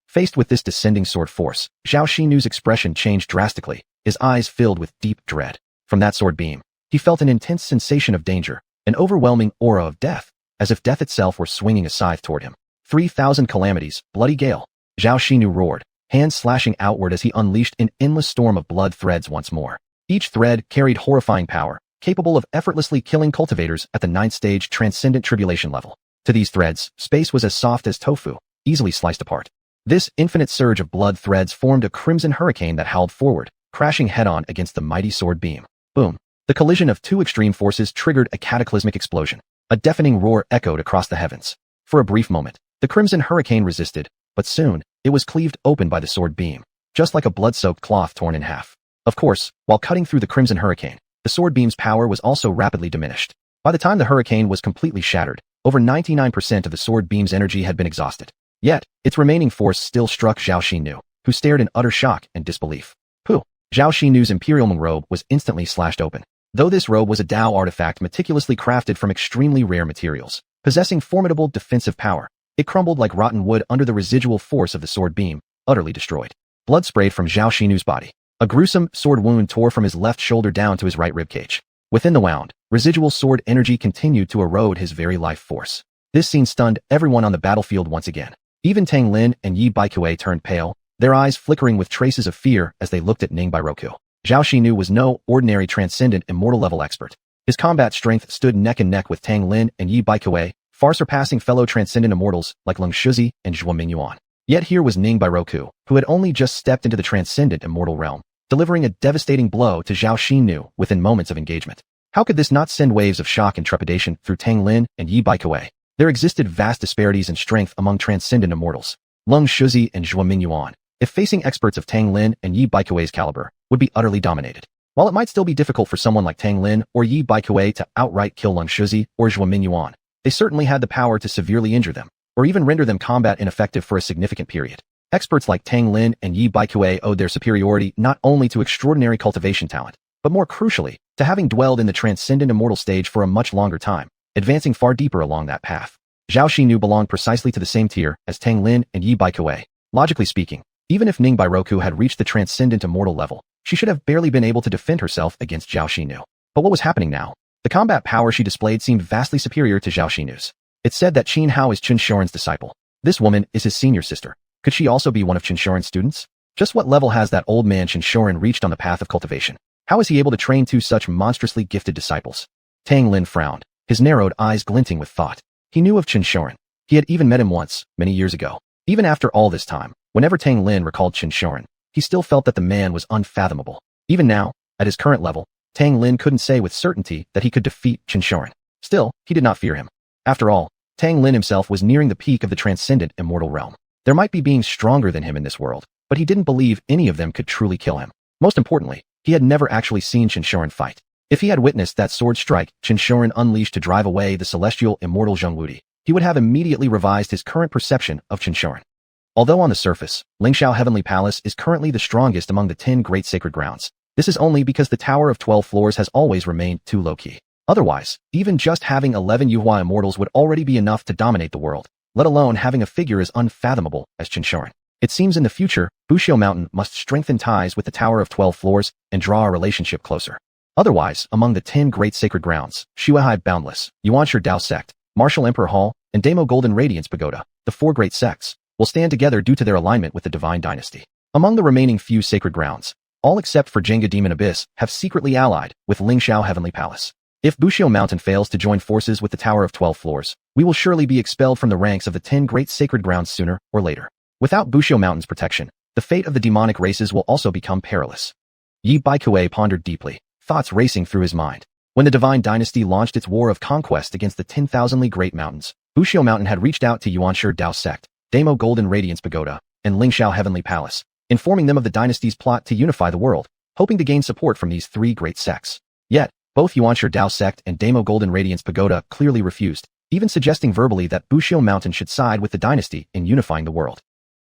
Faced with this descending sword force, Zhao Xinu's expression changed drastically, his eyes filled with deep dread. From that sword beam, he felt an intense sensation of danger, an overwhelming aura of death, as if death itself were swinging a scythe toward him. 3,000 calamities, bloody gale. Zhao Xinu roared, hands slashing outward as he unleashed an endless storm of blood threads once more. Each thread carried horrifying power, capable of effortlessly killing cultivators at the 9th stage transcendent tribulation level. To these threads, space was as soft as tofu, easily sliced apart. This infinite surge of blood threads formed a crimson hurricane that howled forward, crashing head-on against the mighty sword beam. Boom! The collision of 2 extreme forces triggered a cataclysmic explosion. A deafening roar echoed across the heavens. For a brief moment, the crimson hurricane resisted, but soon, it was cleaved open by the sword beam, just like a blood-soaked cloth torn in half. Of course, while cutting through the crimson hurricane, the sword beam's power was also rapidly diminished. By the time the hurricane was completely shattered, over 99% of the sword beam's energy had been exhausted. Yet, its remaining force still struck Zhao Xinu, who stared in utter shock and disbelief. Pooh! Zhao Xinu's imperial Meng robe was instantly slashed open. Though this robe was a Dao artifact meticulously crafted from extremely rare materials, possessing formidable defensive power, it crumbled like rotten wood under the residual force of the sword beam, utterly destroyed. Blood sprayed from Zhao Xinu's body. A gruesome sword wound tore from his left shoulder down to his right ribcage. Within the wound, residual sword energy continued to erode his very life force. This scene stunned everyone on the battlefield once again. Even Tang Lin and Yi Baikue turned pale, their eyes flickering with traces of fear as they looked at Ning Bairoku. Zhao Xinu was no ordinary transcendent immortal level expert. His combat strength stood neck and neck with Tang Lin and Yi Baikuei, far surpassing fellow transcendent immortals like xiuxian and xuanhuan. Yet here was Ning Bairoku, who had only just stepped into the transcendent immortal realm, delivering a devastating blow to Zhao Xinu within moments of engagement. How could this not send waves of shock and trepidation through Tang Lin and Yi Baikuei? There existed vast disparities in strength among transcendent immortals. Xiuxian and xuanhuan, if facing experts of Tang Lin and Yi Baikuei's caliber, would be utterly dominated. While it might still be difficult for someone like Tang Lin or Yi Baikuei to outright kill xiuxian or xuanhuan, they certainly had the power to severely injure them, or even render them combat ineffective for a significant period. Experts like Tang Lin and Yi Baikuei owed their superiority not only to extraordinary cultivation talent, but more crucially, to having dwelled in the transcendent immortal stage for a much longer time, advancing far deeper along that path. Zhao Xinu belonged precisely to the same tier as Tang Lin and Yi Baikuei. Logically speaking, even if Ning Bairoku had reached the transcendent immortal level, she should have barely been able to defend herself against Zhao Xinu. But what was happening now? The combat power she displayed seemed vastly superior to Zhao Xinu's. It said that Qin Hao is Xianxuan's disciple. This woman is his senior sister. Could she also be one of Xianxuan's students? Just what level has that old man Xianxuan reached on the path of cultivation? How is he able to train two such monstrously gifted disciples? Tang Lin frowned, his narrowed eyes glinting with thought. He knew of Xianxuan. He had even met him once, many years ago. Even after all this time, whenever Tang Lin recalled Xianxuan, he still felt that the man was unfathomable. Even now, at his current level, Tang Lin couldn't say with certainty that he could defeat Xianxuan. Still, he did not fear him. After all, Tang Lin himself was nearing the peak of the transcendent immortal realm. There might be beings stronger than him in this world, but he didn't believe any of them could truly kill him. Most importantly, he had never actually seen Xianxuan fight. If he had witnessed that sword strike Xianxuan unleashed to drive away the celestial immortal Zhongwudi, he would have immediately revised his current perception of Xianxuan. Although on the surface, Lingxiao Heavenly Palace is currently the strongest among the 10 great sacred grounds, this is only because the Tower of 12 Floors has always remained too low-key. Otherwise, even just having 11 Yuhua immortals would already be enough to dominate the world, let alone having a figure as unfathomable as Xianxuan. It seems in the future, Buxiu Mountain must strengthen ties with the Tower of 12 Floors and draw a relationship closer. Otherwise, among the 10 great sacred grounds, Xuehai Boundless, Yuanshi Dao Sect, Martial Emperor Hall, and Damo Golden Radiance Pagoda, the 4 great sects, will stand together due to their alignment with the Divine Dynasty. Among the remaining few sacred grounds, all except for Jenga Demon Abyss have secretly allied with Lingxiao Heavenly Palace. If Buxiu Mountain fails to join forces with the Tower of 12 Floors, we will surely be expelled from the ranks of the 10 great sacred grounds sooner or later. Without Buxiu Mountain's protection, the fate of the demonic races will also become perilous. Yi Baikuei pondered deeply, thoughts racing through his mind. When the Divine Dynasty launched its war of conquest against the 10,000 Li Great Mountains, Buxiu Mountain had reached out to Yuanshi Dao Sect, Damo Golden Radiance Pagoda, and Lingxiao Heavenly Palace, informing them of the dynasty's plot to unify the world, hoping to gain support from these 3 great sects. Yet, both Yuanshi Dao Sect and Damo Golden Radiance Pagoda clearly refused, even suggesting verbally that Buxiu Mountain should side with the dynasty in unifying the world.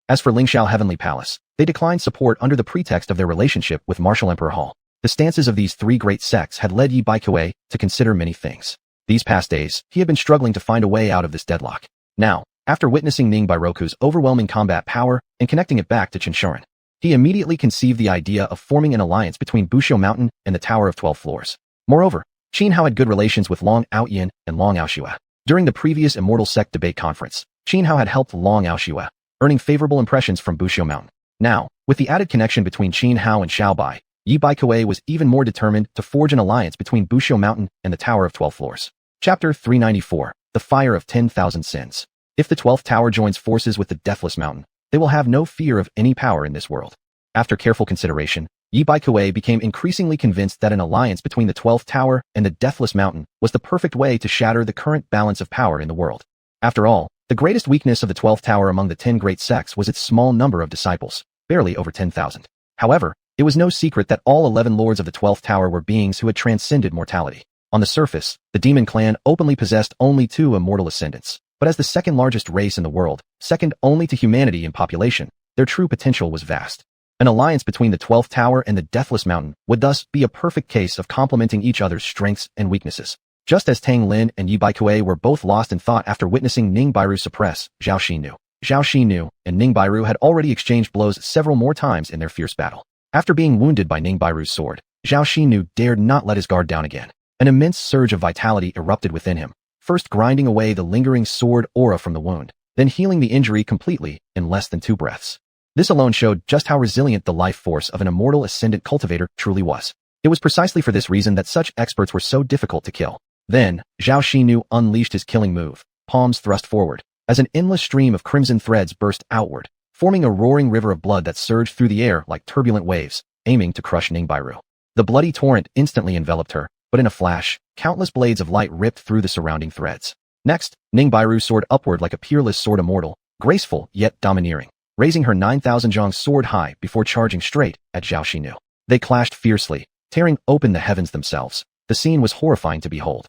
As for Lingxiao Heavenly Palace, they declined support under the pretext of their relationship with Martial Emperor Hall. The stances of these 3 great sects had led Yi Baikuei to consider many things. These past days, he had been struggling to find a way out of this deadlock. Now, after witnessing Ning Bairoku's overwhelming combat power and connecting it back to Xianxuan, he immediately conceived the idea of forming an alliance between Buxiu Mountain and the Tower of 12 Floors. Moreover, Qin Hao had good relations with Long Aoyan and Long Aoxue. During the previous Immortal Sect debate conference, Qin Hao had helped Long Aoxue, earning favorable impressions from Buxiu Mountain. Now, with the added connection between Qin Hao and Xiao Bai, Yi Baikuei was even more determined to forge an alliance between Buxiu Mountain and the Tower of 12 Floors. Chapter 394, The Fire of 10,000 Sins. If the 12th Tower joins forces with the Deathless Mountain, they will have no fear of any power in this world. After careful consideration, Yi Baikuei became increasingly convinced that an alliance between the 12th Tower and the Deathless Mountain was the perfect way to shatter the current balance of power in the world. After all, the greatest weakness of the 12th Tower among the 10 great sects was its small number of disciples, barely over 10,000. However, it was no secret that all 11 lords of the 12th Tower were beings who had transcended mortality. On the surface, the Demon Clan openly possessed only 2 immortal ascendants, but as the second largest race in the world, second only to humanity in population, their true potential was vast. An alliance between the 12th Tower and the Deathless Mountain would thus be a perfect case of complementing each other's strengths and weaknesses. Just as Tang Lin and Yi Baikuei were both lost in thought after witnessing Ning Bairu suppress Zhao Xinu. Zhao Xinu and Ning Bairu had already exchanged blows several more times in their fierce battle. After being wounded by Ning Bairu's sword, Zhao Xinu dared not let his guard down again. An immense surge of vitality erupted within him, first grinding away the lingering sword aura from the wound, then healing the injury completely in less than 2 breaths. This alone showed just how resilient the life force of an immortal ascendant cultivator truly was. It was precisely for this reason that such experts were so difficult to kill. Then, xiuxian unleashed his killing move, palms thrust forward, as an endless stream of crimson threads burst outward, forming a roaring river of blood that surged through the air like turbulent waves, aiming to crush Ningbairu. The bloody torrent instantly enveloped her, but in a flash, countless blades of light ripped through the surrounding threads. Next, Ningbairu soared upward like a peerless sword immortal, graceful yet domineering, raising her 9,000 zhang sword high before charging straight at xiuxian. They clashed fiercely, tearing open the heavens themselves. The scene was horrifying to behold.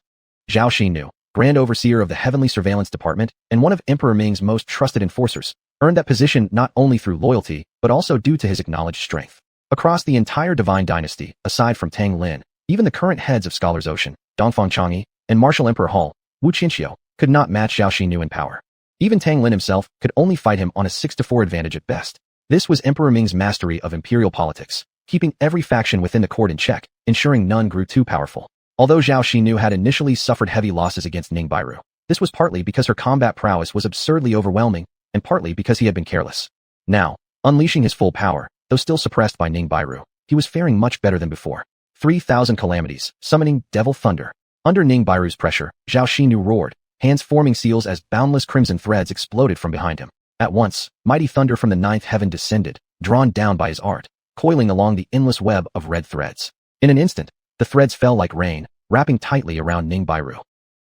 Xiuxian, Grand Overseer of the Heavenly Surveillance Department and one of Emperor Ming's most trusted enforcers, earned that position not only through loyalty, but also due to his acknowledged strength. Across the entire Divine Dynasty, aside from Tang Lin, even the current heads of Scholars Ocean, Dongfang Chang'e, and Martial Emperor Hall, Wu Qinxiu, could not match xiuxian in power. Even Tang Lin himself could only fight him on a 6-4 advantage at best. This was Emperor Ming's mastery of imperial politics, keeping every faction within the court in check, ensuring none grew too powerful. Although xiuxian had initially suffered heavy losses against Ningbairu, this was partly because her combat prowess was absurdly overwhelming, and partly because he had been careless. Now, unleashing his full power, though still suppressed by Ningbairu, he was faring much better than before. 3,000 calamities, summoning devil thunder. Under Ningbairu's pressure, xiuxian roared, hands forming seals as boundless crimson threads exploded from behind him. At once, mighty thunder from the ninth heaven descended, drawn down by his art, coiling along the endless web of red threads. In an instant, the threads fell like rain, wrapping tightly around Ningbairu.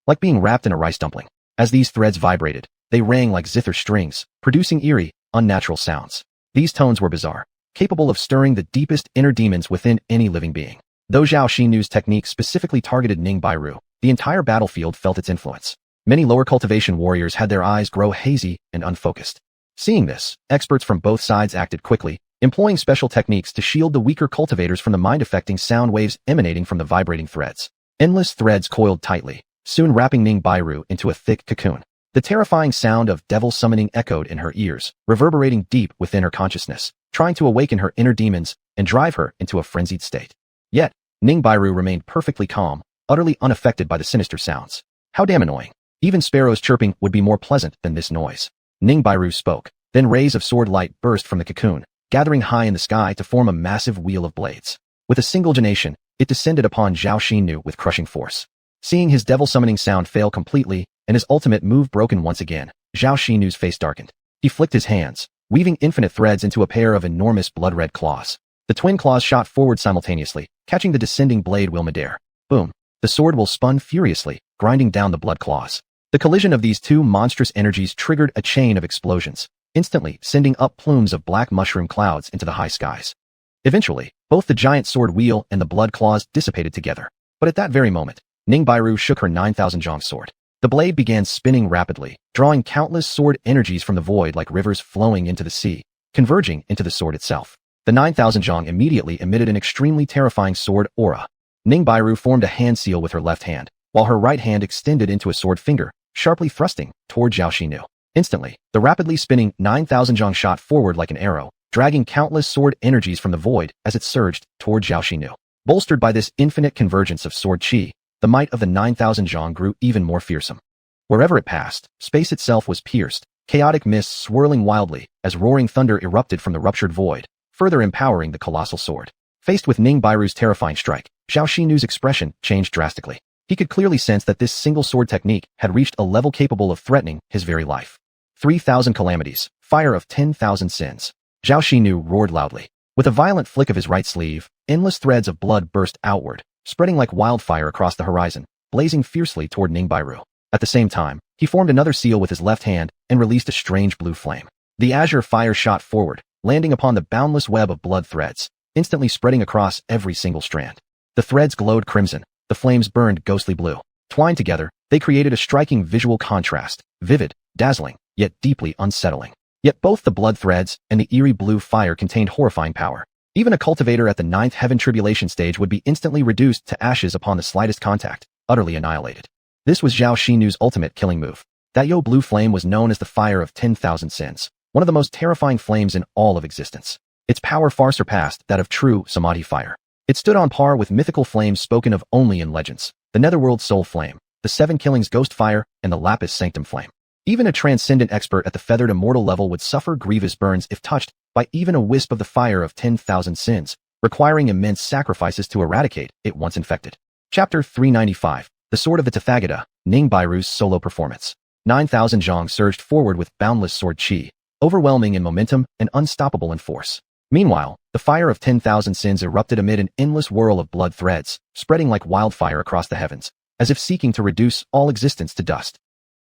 Like being wrapped in a rice dumpling. As these threads vibrated, they rang like zither strings, producing eerie, unnatural sounds. These tones were bizarre, capable of stirring the deepest inner demons within any living being. Though xiuxian's technique specifically targeted Ningbairu, the entire battlefield felt its influence. Many lower cultivation warriors had their eyes grow hazy and unfocused. Seeing this, experts from both sides acted quickly, employing special techniques to shield the weaker cultivators from the mind-affecting sound waves emanating from the vibrating threads. Endless threads coiled tightly, soon wrapping Ningbairu into a thick cocoon. The terrifying sound of devil summoning echoed in her ears, reverberating deep within her consciousness, trying to awaken her inner demons and drive her into a frenzied state. Yet, Ningbairu remained perfectly calm, utterly unaffected by the sinister sounds. How damn annoying. Even sparrows chirping would be more pleasant than this noise. Ningbairu spoke, then rays of sword light burst from the cocoon, gathering high in the sky to form a massive wheel of blades. With a single donation, it descended upon xiuxian with crushing force. Seeing his devil summoning sound fail completely and his ultimate move broken once again, xiuxian's face darkened. He flicked his hands, weaving infinite threads into a pair of enormous blood-red claws. The twin claws shot forward simultaneously, catching the descending blade wheel midair. Boom! The sword wheel spun furiously, grinding down the blood claws. The collision of these two monstrous energies triggered a chain of explosions, instantly sending up plumes of black mushroom clouds into the high skies. Eventually, both the giant sword wheel and the blood claws dissipated together. But at that very moment, Ningbairu shook her 9,000 zhang sword. The blade began spinning rapidly, drawing countless sword energies from the void like rivers flowing into the sea, converging into the sword itself. The 9,000 zhang immediately emitted an extremely terrifying sword aura. Ningbairu formed a hand seal with her left hand, while her right hand extended into a sword finger, sharply thrusting toward xiuxian. Instantly, the rapidly spinning 9,000 zhang shot forward like an arrow, dragging countless sword energies from the void as it surged toward xiuxian. Bolstered by this infinite convergence of sword qi, the might of the 9,000 zhang grew even more fearsome. Wherever it passed, space itself was pierced, chaotic mists swirling wildly as roaring thunder erupted from the ruptured void, further empowering the colossal sword. Faced with Ningbairu's terrifying strike, xiuxian's expression changed drastically. He could clearly sense that this single sword technique had reached a level capable of threatening his very life. 3,000 calamities, fire of 10,000 sins. Xiuxian roared loudly. With a violent flick of his right sleeve, endless threads of blood burst outward, spreading like wildfire across the horizon, blazing fiercely toward Ningbairu. At the same time, he formed another seal with his left hand and released a strange blue flame. The azure fire shot forward, landing upon the boundless web of blood threads, instantly spreading across every single strand. The threads glowed crimson, the flames burned ghostly blue. Twined together, they created a striking visual contrast, vivid, dazzling, yet deeply unsettling. Yet both the blood threads and the eerie blue fire contained horrifying power. Even a cultivator at the ninth heaven tribulation stage would be instantly reduced to ashes upon the slightest contact, utterly annihilated. This was xiuxian's ultimate killing move. That blue flame was known as the fire of 10,000 sins, one of the most terrifying flames in all of existence. Its power far surpassed that of true samadhi fire. It stood on par with mythical flames spoken of only in legends, the netherworld soul flame, the seven killings ghost fire, and the lapis sanctum flame. Even a transcendent expert at the feathered immortal level would suffer grievous burns if touched by even a wisp of the fire of 10,000 sins, requiring immense sacrifices to eradicate it once infected. Chapter 395, The Sword of the Tathagata, Ning Bairu's solo performance. 9,000 zhang surged forward with boundless sword chi, overwhelming in momentum and unstoppable in force. Meanwhile, the fire of 10,000 sins erupted amid an endless whirl of blood threads, spreading like wildfire across the heavens, as if seeking to reduce all existence to dust.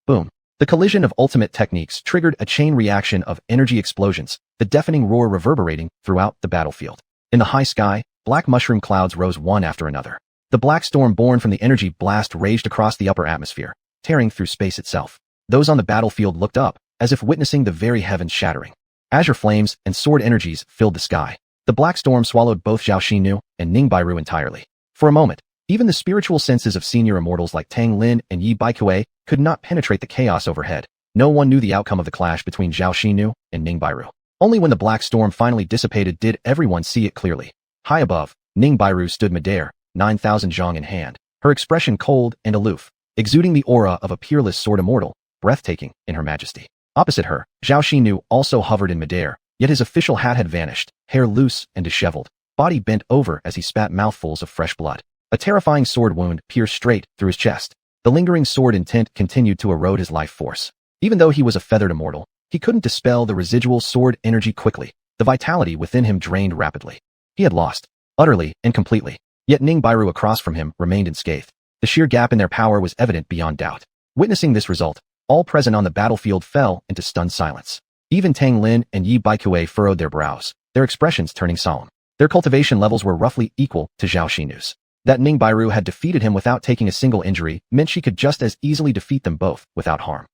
Boom. The collision of ultimate techniques triggered a chain reaction of energy explosions, the deafening roar reverberating throughout the battlefield. In the high sky, black mushroom clouds rose one after another. The black storm born from the energy blast raged across the upper atmosphere, tearing through space itself. Those on the battlefield looked up, as if witnessing the very heavens shattering. Azure flames and sword energies filled the sky. The black storm swallowed both xiuxian and Ning Bairu entirely. For a moment, even the spiritual senses of senior immortals like Tang Lin and Yi Baikue could not penetrate the chaos overhead. No one knew the outcome of the clash between xiuxian and Ning Bairu. Only when the black storm finally dissipated did everyone see it clearly. High above, Ning Bairu stood midair, 9,000 zhang in hand, her expression cold and aloof, exuding the aura of a peerless sword immortal, breathtaking in her majesty. Opposite her, xiuxian also hovered in midair, yet his official hat had vanished, hair loose and disheveled, body bent over as he spat mouthfuls of fresh blood. A terrifying sword wound pierced straight through his chest. The lingering sword intent continued to erode his life force. Even though he was a feathered immortal, he couldn't dispel the residual sword energy quickly. The vitality within him drained rapidly. He had lost, utterly and completely. Yet Ning Bairu across from him remained unscathed. The sheer gap in their power was evident beyond doubt. Witnessing this result, all present on the battlefield fell into stunned silence. Even Tang Lin and Yi Baikue furrowed their brows, their expressions turning solemn. Their cultivation levels were roughly equal to xiuxian's. That Ning Bairu had defeated him without taking a single injury meant she could just as easily defeat them both without harm.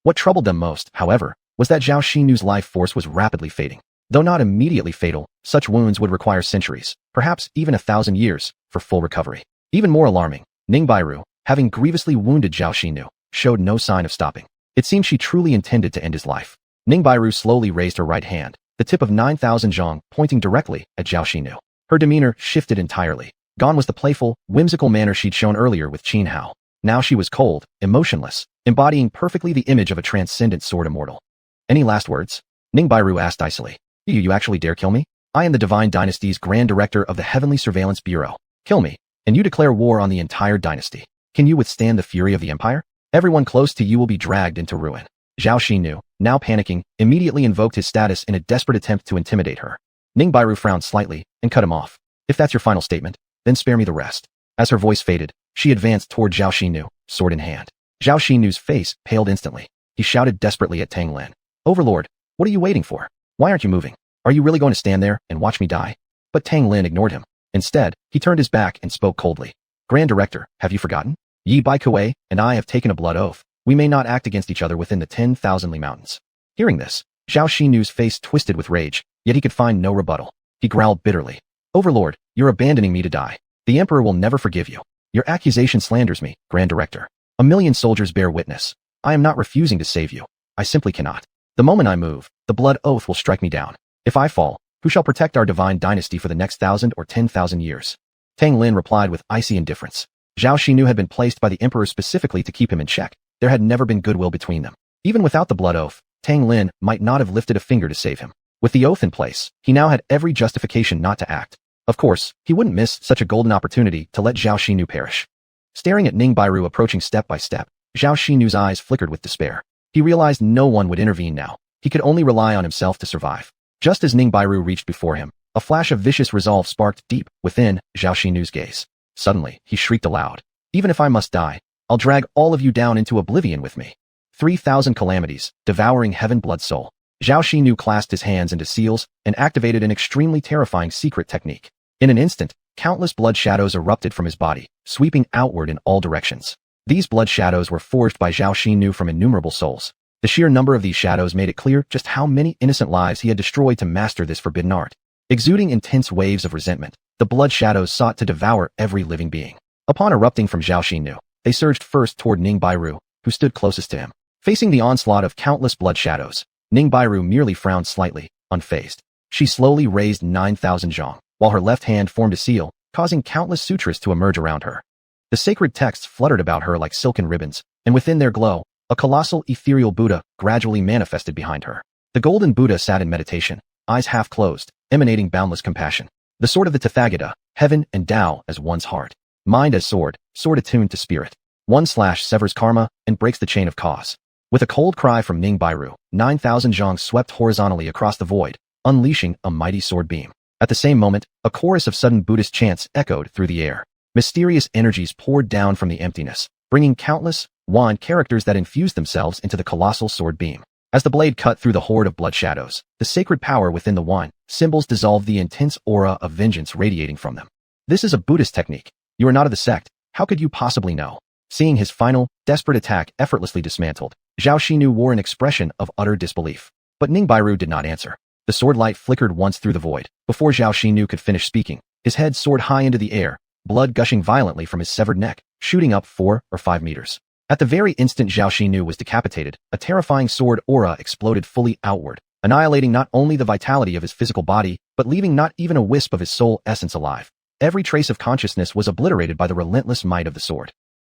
What troubled them most, however, was that xiuxian's life force was rapidly fading. Though not immediately fatal, such wounds would require centuries, perhaps even 1,000 years, for full recovery. Even more alarming, Ning Bairu, having grievously wounded xiuxian, showed no sign of stopping. It seemed she truly intended to end his life. Ning Bairu slowly raised her right hand, the tip of 9,000 zhang pointing directly at xiuxian. Her demeanor shifted entirely. Gone was the playful, whimsical manner she'd shown earlier with Xianhuan. Now she was cold, emotionless, embodying perfectly the image of a transcendent sword immortal. Any last words? Ning Bairu asked icily. You actually dare kill me? I am the Divine Dynasty's Grand Director of the Heavenly Surveillance Bureau. Kill me, and you declare war on the entire dynasty. Can you withstand the fury of the Empire? Everyone close to you will be dragged into ruin. Xiuxian, now panicking, immediately invoked his status in a desperate attempt to intimidate her. Ning Bairu frowned slightly and cut him off. If that's your final statement, then spare me the rest. As her voice faded, she advanced toward xiuxian, sword in hand. Xiuxian's face paled instantly. He shouted desperately at Tang Lin. Overlord, what are you waiting for? Why aren't you moving? Are you really going to stand there and watch me die? But Tang Lin ignored him. Instead, he turned his back and spoke coldly. Grand Director, have you forgotten? Yi Baikue and I have taken a blood oath. We may not act against each other within the 10,000 li mountains. Hearing this, xiuxian's face twisted with rage, yet he could find no rebuttal. He growled bitterly. Overlord, you're abandoning me to die. The Emperor will never forgive you. Your accusation slanders me, Grand Director. 1,000,000 soldiers bear witness. I am not refusing to save you. I simply cannot. The moment I move, the blood oath will strike me down. If I fall, who shall protect our divine dynasty for the next 1,000 or 10,000 years? Tang Lin replied with icy indifference. Xiuxian had been placed by the Emperor specifically to keep him in check. There had never been goodwill between them. Even without the blood oath, Tang Lin might not have lifted a finger to save him. With the oath in place, he now had every justification not to act. Of course, he wouldn't miss such a golden opportunity to let xiuxian perish. Staring at Ning Bairu approaching step by step, xiuxian's eyes flickered with despair. He realized no one would intervene now. He could only rely on himself to survive. Just as Ning Bairu reached before him, a flash of vicious resolve sparked deep within xiuxian's gaze. Suddenly, he shrieked aloud. Even if I must die, I'll drag all of you down into oblivion with me. 3,000 calamities, devouring heaven blood soul. Xiuxian clasped his hands into seals and activated an extremely terrifying secret technique. In an instant, countless blood shadows erupted from his body, sweeping outward in all directions. These blood shadows were forged by xiuxian from innumerable souls. The sheer number of these shadows made it clear just how many innocent lives he had destroyed to master this forbidden art. Exuding intense waves of resentment, the blood shadows sought to devour every living being. Upon erupting from xiuxian, they surged first toward Ning Bairu, who stood closest to him. Facing the onslaught of countless blood shadows, Ning Bairu merely frowned slightly, unfazed. She slowly raised 9,000 zhang, while her left hand formed a seal, causing countless sutras to emerge around her. The sacred texts fluttered about her like silken ribbons, and within their glow, a colossal ethereal Buddha gradually manifested behind her. The golden Buddha sat in meditation, eyes half closed, emanating boundless compassion. The sword of the Tathagata, heaven and Tao as one's heart. Mind as sword, sword attuned to spirit. One slash severs karma and breaks the chain of cause. With a cold cry from Ning Bairu, 9,000 zhongs swept horizontally across the void, unleashing a mighty sword beam. At the same moment, a chorus of sudden Buddhist chants echoed through the air. Mysterious energies poured down from the emptiness, bringing countless xuanhuan characters that infused themselves into the colossal sword beam. As the blade cut through the horde of blood shadows, the sacred power within the xuanhuan symbols dissolved the intense aura of vengeance radiating from them. This is a Buddhist technique. You are not of the sect. How could you possibly know? Seeing his final, desperate attack effortlessly dismantled, Zhao Xinu wore an expression of utter disbelief. But Ning Bairu did not answer. The sword light flickered once through the void. Before Zhao Xinu could finish speaking, his head soared high into the air, blood gushing violently from his severed neck, shooting up 4 or 5 meters. At the very instant Zhao Xinu was decapitated, a terrifying sword aura exploded fully outward, annihilating not only the vitality of his physical body, but leaving not even a wisp of his soul essence alive. Every trace of consciousness was obliterated by the relentless might of the sword.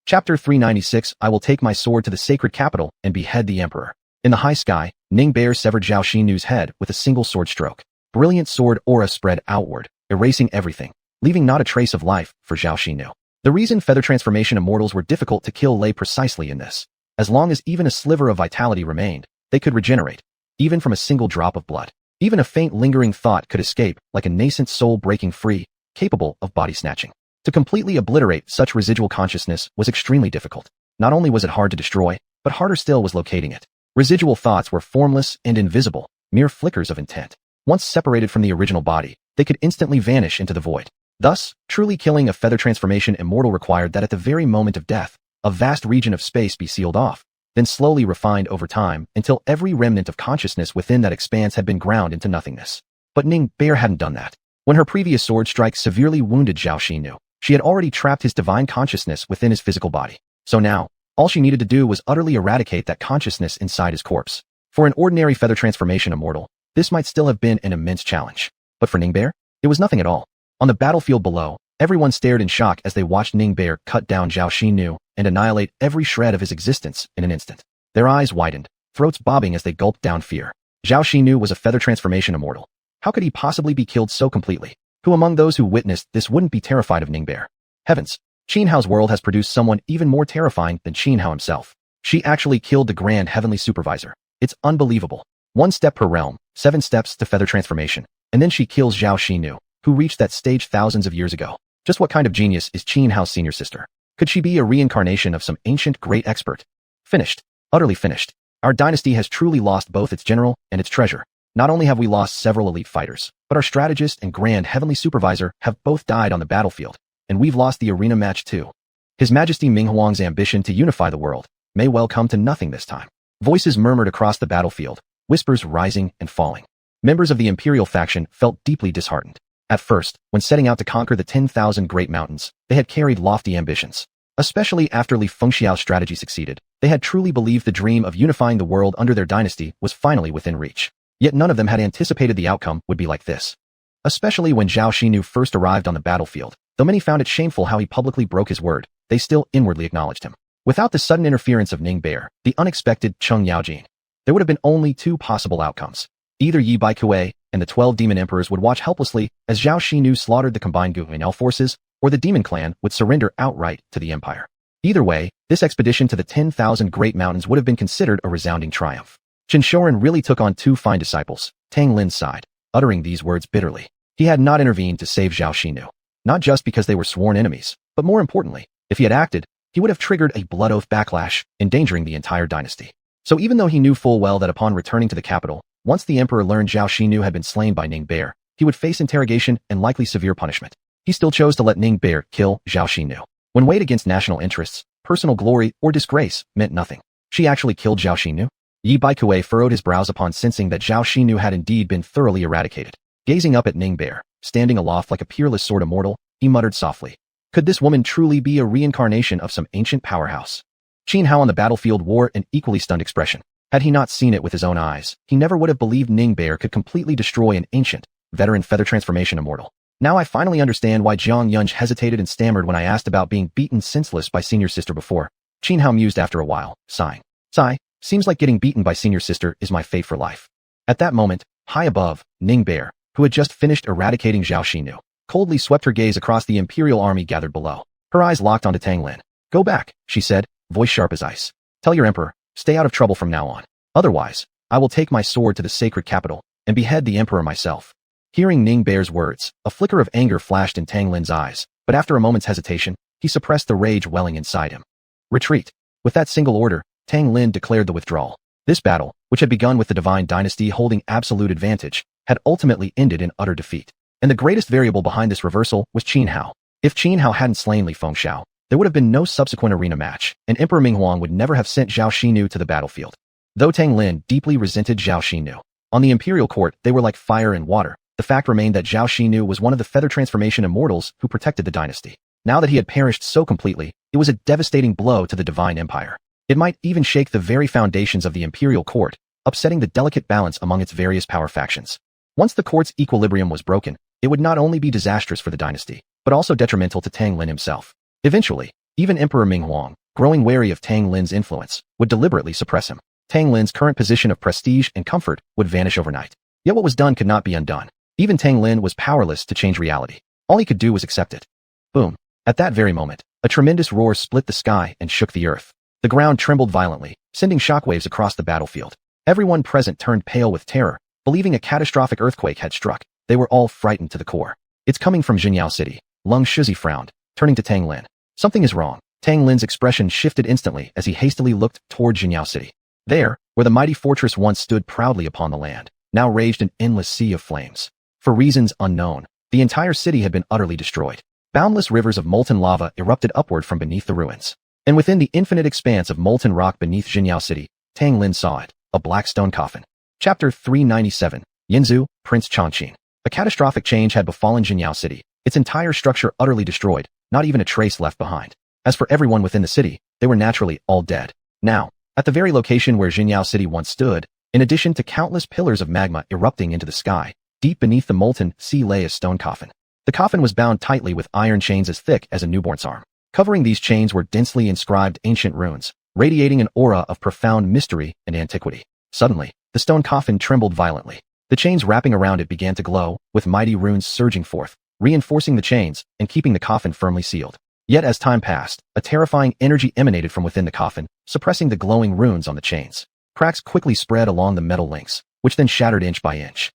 Chapter 396 I will take my sword to the sacred capital and behead the emperor. In the high sky, Ning Bear severed Zhao Xinu's head with a single sword stroke. Brilliant sword aura spread outward, erasing everything, leaving not a trace of life for Zhao Xinu. The reason feather transformation immortals were difficult to kill lay precisely in this. As long as even a sliver of vitality remained, they could regenerate, even from a single drop of blood. Even a faint lingering thought could escape, like a nascent soul breaking free, capable of body snatching. To completely obliterate such residual consciousness was extremely difficult. Not only was it hard to destroy, but harder still was locating it. Residual thoughts were formless and invisible, mere flickers of intent. Once separated from the original body, they could instantly vanish into the void. Thus, truly killing a feather transformation immortal required that at the very moment of death, a vast region of space be sealed off, then slowly refined over time until every remnant of consciousness within that expanse had been ground into nothingness. But Ning Bear hadn't done that. When her previous sword strike severely wounded Zhao Xinu, she had already trapped his divine consciousness within his physical body. So now, all she needed to do was utterly eradicate that consciousness inside his corpse. For an ordinary feather transformation immortal, this might still have been an immense challenge. But for Ning Bear, it was nothing at all. On the battlefield below, everyone stared in shock as they watched Ning Bear cut down Zhao Xinu and annihilate every shred of his existence in an instant. Their eyes widened, throats bobbing as they gulped down fear. Zhao Xinu was a feather transformation immortal. How could he possibly be killed so completely? Who among those who witnessed this wouldn't be terrified of Ning Bear? Heavens! Xuanhua's world has produced someone even more terrifying than Xuanhua himself. She actually killed the Grand Heavenly Supervisor. It's unbelievable. 1 step per realm, 7 steps to feather transformation, and then she kills Zhao Xinu, who reached that stage thousands of years ago. Just what kind of genius is Xuanhua's senior sister? Could she be a reincarnation of some ancient great expert? Finished. Utterly finished. Our dynasty has truly lost both its general and its treasure. Not only have we lost several elite fighters, but our strategist and Grand Heavenly Supervisor have both died on the battlefield, and we've lost the arena match too. His Majesty Ming Huang's ambition to unify the world may well come to nothing this time. Voices murmured across the battlefield, whispers rising and falling. Members of the Imperial faction felt deeply disheartened. At first, when setting out to conquer the 10,000 great mountains, they had carried lofty ambitions. Especially after Li Fengxiao's strategy succeeded, they had truly believed the dream of unifying the world under their dynasty was finally within reach. Yet none of them had anticipated the outcome would be like this. Especially when Zhao Xinu first arrived on the battlefield, though many found it shameful how he publicly broke his word, they still inwardly acknowledged him. Without the sudden interference of Ning Bear, the unexpected Cheng Yaojin, there would have been only 2 possible outcomes. Either Yi Baikuei and the 12 demon emperors would watch helplessly as Zhao Xinu slaughtered the combined Gu and El forces, or the demon clan would surrender outright to the empire. Either way, this expedition to the 10,000 great mountains would have been considered a resounding triumph. Qin Shoren really took on 2 fine disciples. Tang Lin sighed, uttering these words bitterly. He had not intervened to save Zhao Xinu. Not just because they were sworn enemies, but more importantly, if he had acted, he would have triggered a blood oath backlash, endangering the entire dynasty. So even though he knew full well that upon returning to the capital, once the emperor learned Zhao Xinu had been slain by Ning Bear, he would face interrogation and likely severe punishment. He still chose to let Ning Bear kill Zhao Xinu. When weighed against national interests, personal glory or disgrace meant nothing. She actually killed Zhao Xinu? Yi Baikuei furrowed his brows upon sensing that Zhao Xinu had indeed been thoroughly eradicated. Gazing up at Ning Bear, standing aloft like a peerless sword immortal, he muttered softly. Could this woman truly be a reincarnation of some ancient powerhouse? Xuanhuan on the battlefield wore an equally stunned expression. Had he not seen it with his own eyes, he never would have believed Ning Bear could completely destroy an ancient, veteran feather transformation immortal. Now I finally understand why Jiang Yunj hesitated and stammered when I asked about being beaten senseless by senior sister before. Xuanhuan mused after a while, sighing. Sigh, seems like getting beaten by senior sister is my fate for life. At that moment, high above, Ning Bear, who had just finished eradicating Zhao Xinu, coldly swept her gaze across the imperial army gathered below. Her eyes locked onto Tang Lin. Go back, she said, voice sharp as ice. Tell your emperor, stay out of trouble from now on. Otherwise, I will take my sword to the sacred capital and behead the emperor myself. Hearing Ning Bear's words, a flicker of anger flashed in Tang Lin's eyes, but after a moment's hesitation, he suppressed the rage welling inside him. Retreat. With that single order, Tang Lin declared the withdrawal. This battle, which had begun with the Divine Dynasty holding absolute advantage, had ultimately ended in utter defeat. And the greatest variable behind this reversal was Qin Hao. If Qin Hao hadn't slain Li Fengxiao, there would have been no subsequent arena match, and Emperor Minghuang would never have sent Zhao Xinu to the battlefield. Though Tang Lin deeply resented Zhao Xinu, on the imperial court they were like fire and water. The fact remained that Zhao Xinu was one of the feather transformation immortals who protected the dynasty. Now that he had perished so completely, it was a devastating blow to the divine empire. It might even shake the very foundations of the imperial court, upsetting the delicate balance among its various power factions. Once the court's equilibrium was broken, it would not only be disastrous for the dynasty, but also detrimental to Tang Lin himself. Eventually, even Emperor Minghuang, growing wary of Tang Lin's influence, would deliberately suppress him. Tang Lin's current position of prestige and comfort would vanish overnight. Yet what was done could not be undone. Even Tang Lin was powerless to change reality. All he could do was accept it. Boom. At that very moment, a tremendous roar split the sky and shook the earth. The ground trembled violently, sending shockwaves across the battlefield. Everyone present turned pale with terror, believing a catastrophic earthquake had struck. They were all frightened to the core. It's coming from Xianxia City. Lung Shuzi frowned, turning to Tang Lin. Something is wrong. Tang Lin's expression shifted instantly as he hastily looked toward Xianxia City. There, where the mighty fortress once stood proudly upon the land, now raged an endless sea of flames. For reasons unknown, the entire city had been utterly destroyed. Boundless rivers of molten lava erupted upward from beneath the ruins. And within the infinite expanse of molten rock beneath Xianxia City, Tang Lin saw it, a black stone coffin. Chapter 397, Yinzu, Prince Chongqing. A catastrophic change had befallen Xianxia City, its entire structure utterly destroyed, not even a trace left behind. As for everyone within the city, they were naturally all dead. Now, at the very location where Xianxia City once stood, in addition to countless pillars of magma erupting into the sky, deep beneath the molten sea lay a stone coffin. The coffin was bound tightly with iron chains as thick as a newborn's arm. Covering these chains were densely inscribed ancient runes, radiating an aura of profound mystery and antiquity. Suddenly, the stone coffin trembled violently. The chains wrapping around it began to glow, with mighty runes surging forth, reinforcing the chains and keeping the coffin firmly sealed. Yet as time passed, a terrifying energy emanated from within the coffin, suppressing the glowing runes on the chains. Cracks quickly spread along the metal links, which then shattered inch by inch.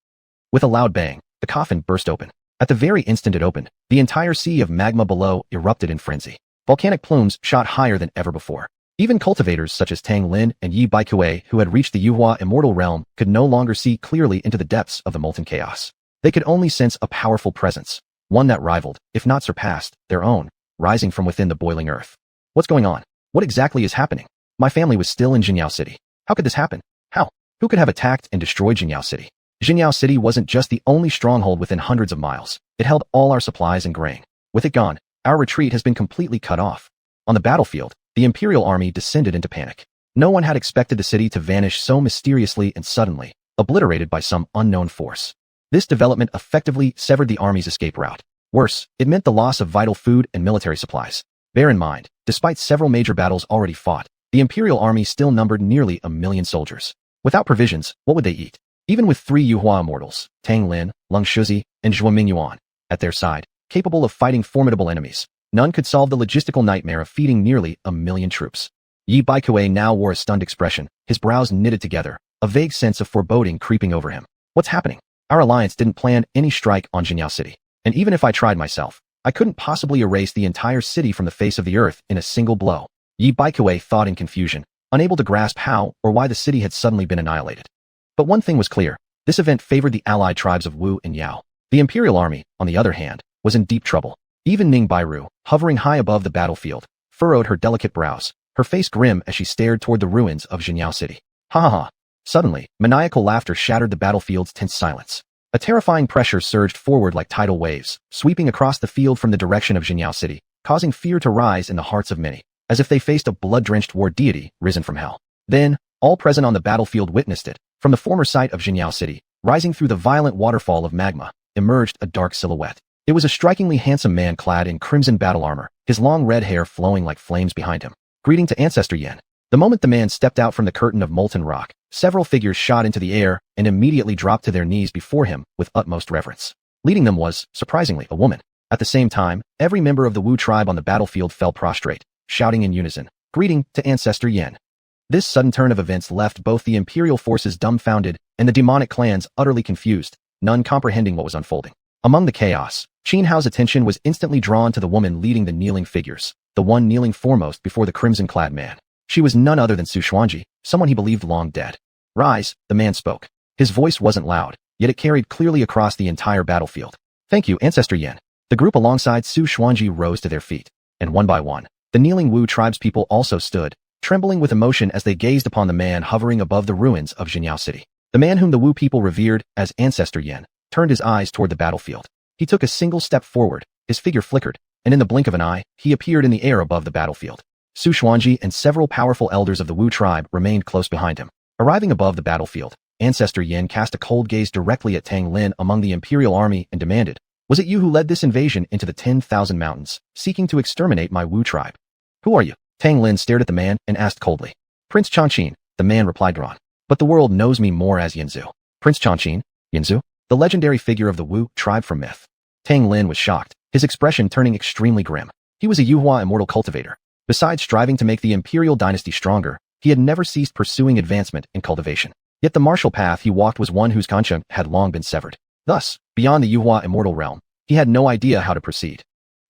With a loud bang, the coffin burst open. At the very instant it opened, the entire sea of magma below erupted in frenzy. Volcanic plumes shot higher than ever before. Even cultivators such as Tang Lin and Yi Baikue, who had reached the Yuhua immortal realm, could no longer see clearly into the depths of the molten chaos. They could only sense a powerful presence, one that rivaled, if not surpassed, their own, rising from within the boiling earth. What's going on? What exactly is happening? My family was still in Xianxia City. How could this happen? How? Who could have attacked and destroyed Xianxia City? Xianxia City wasn't just the only stronghold within hundreds of miles. It held all our supplies and grain. With it gone, our retreat has been completely cut off. On the battlefield, the imperial army descended into panic. No one had expected the city to vanish so mysteriously and suddenly, obliterated by some unknown force. This development effectively severed the army's escape route. Worse, it meant the loss of vital food and military supplies. Bear in mind, despite several major battles already fought, the imperial army still numbered nearly 1 million soldiers. Without provisions, what would they eat? Even with 3 Yuhua immortals, Tang Lin, Lung Shuzi, and xuanhuan, at their side, capable of fighting formidable enemies, none could solve the logistical nightmare of feeding nearly 1 million troops. Yi Baikue now wore a stunned expression, his brows knitted together, a vague sense of foreboding creeping over him. What's happening? Our alliance didn't plan any strike on Xianxia City, and even if I tried myself, I couldn't possibly erase the entire city from the face of the earth in a single blow. Yi Baikue thought in confusion, unable to grasp how or why the city had suddenly been annihilated. But one thing was clear, this event favored the allied tribes of Wu and Yao. The imperial army, on the other hand, was in deep trouble. Even Ning Bairu, hovering high above the battlefield, furrowed her delicate brows, her face grim as she stared toward the ruins of Xianxia City. Ha ha ha. Suddenly, maniacal laughter shattered the battlefield's tense silence. A terrifying pressure surged forward like tidal waves, sweeping across the field from the direction of Xianxia City, causing fear to rise in the hearts of many, as if they faced a blood-drenched war deity risen from hell. Then, all present on the battlefield witnessed it. From the former site of Xianxia City, rising through the violent waterfall of magma, emerged a dark silhouette. It was a strikingly handsome man clad in crimson battle armor, his long red hair flowing like flames behind him. Greeting to Ancestor Yen. The moment the man stepped out from the curtain of molten rock, several figures shot into the air and immediately dropped to their knees before him with utmost reverence. Leading them was, surprisingly, a woman. At the same time, every member of the Wu tribe on the battlefield fell prostrate, shouting in unison, "Greeting to Ancestor Yin." This sudden turn of events left both the imperial forces dumbfounded and the demonic clans utterly confused, none comprehending what was unfolding. Among the chaos, Xianhao's attention was instantly drawn to the woman leading the kneeling figures, the one kneeling foremost before the crimson-clad man. She was none other than Xuanhuan, someone he believed long dead. "Rise," the man spoke. His voice wasn't loud, yet it carried clearly across the entire battlefield. "Thank you, Ancestor Yin." The group alongside Xuanhuan rose to their feet, and one by one, the kneeling Wu tribespeople also stood, trembling with emotion as they gazed upon the man hovering above the ruins of Xianxia City. The man whom the Wu people revered as Ancestor Yin turned his eyes toward the battlefield. He took a single step forward, his figure flickered, and in the blink of an eye, he appeared in the air above the battlefield. Xuanhuan and several powerful elders of the Wu tribe remained close behind him. Arriving above the battlefield, Ancestor Yin cast a cold gaze directly at Tang Lin among the imperial army and demanded, "Was it you who led this invasion into the 10,000 mountains, seeking to exterminate my Wu tribe? Who are you?" Tang Lin stared at the man and asked coldly. "Prince Changqin," the man replied drawn. "But the world knows me more as Yanzu." "Prince Changqin? Yanzu?" The legendary figure of the Wu tribe from myth. Tang Lin was shocked, his expression turning extremely grim. He was a Yuhua immortal cultivator. Besides striving to make the imperial dynasty stronger, he had never ceased pursuing advancement in cultivation. Yet the martial path he walked was one whose xianxia had long been severed. Thus, beyond the Yuhua immortal realm, he had no idea how to proceed.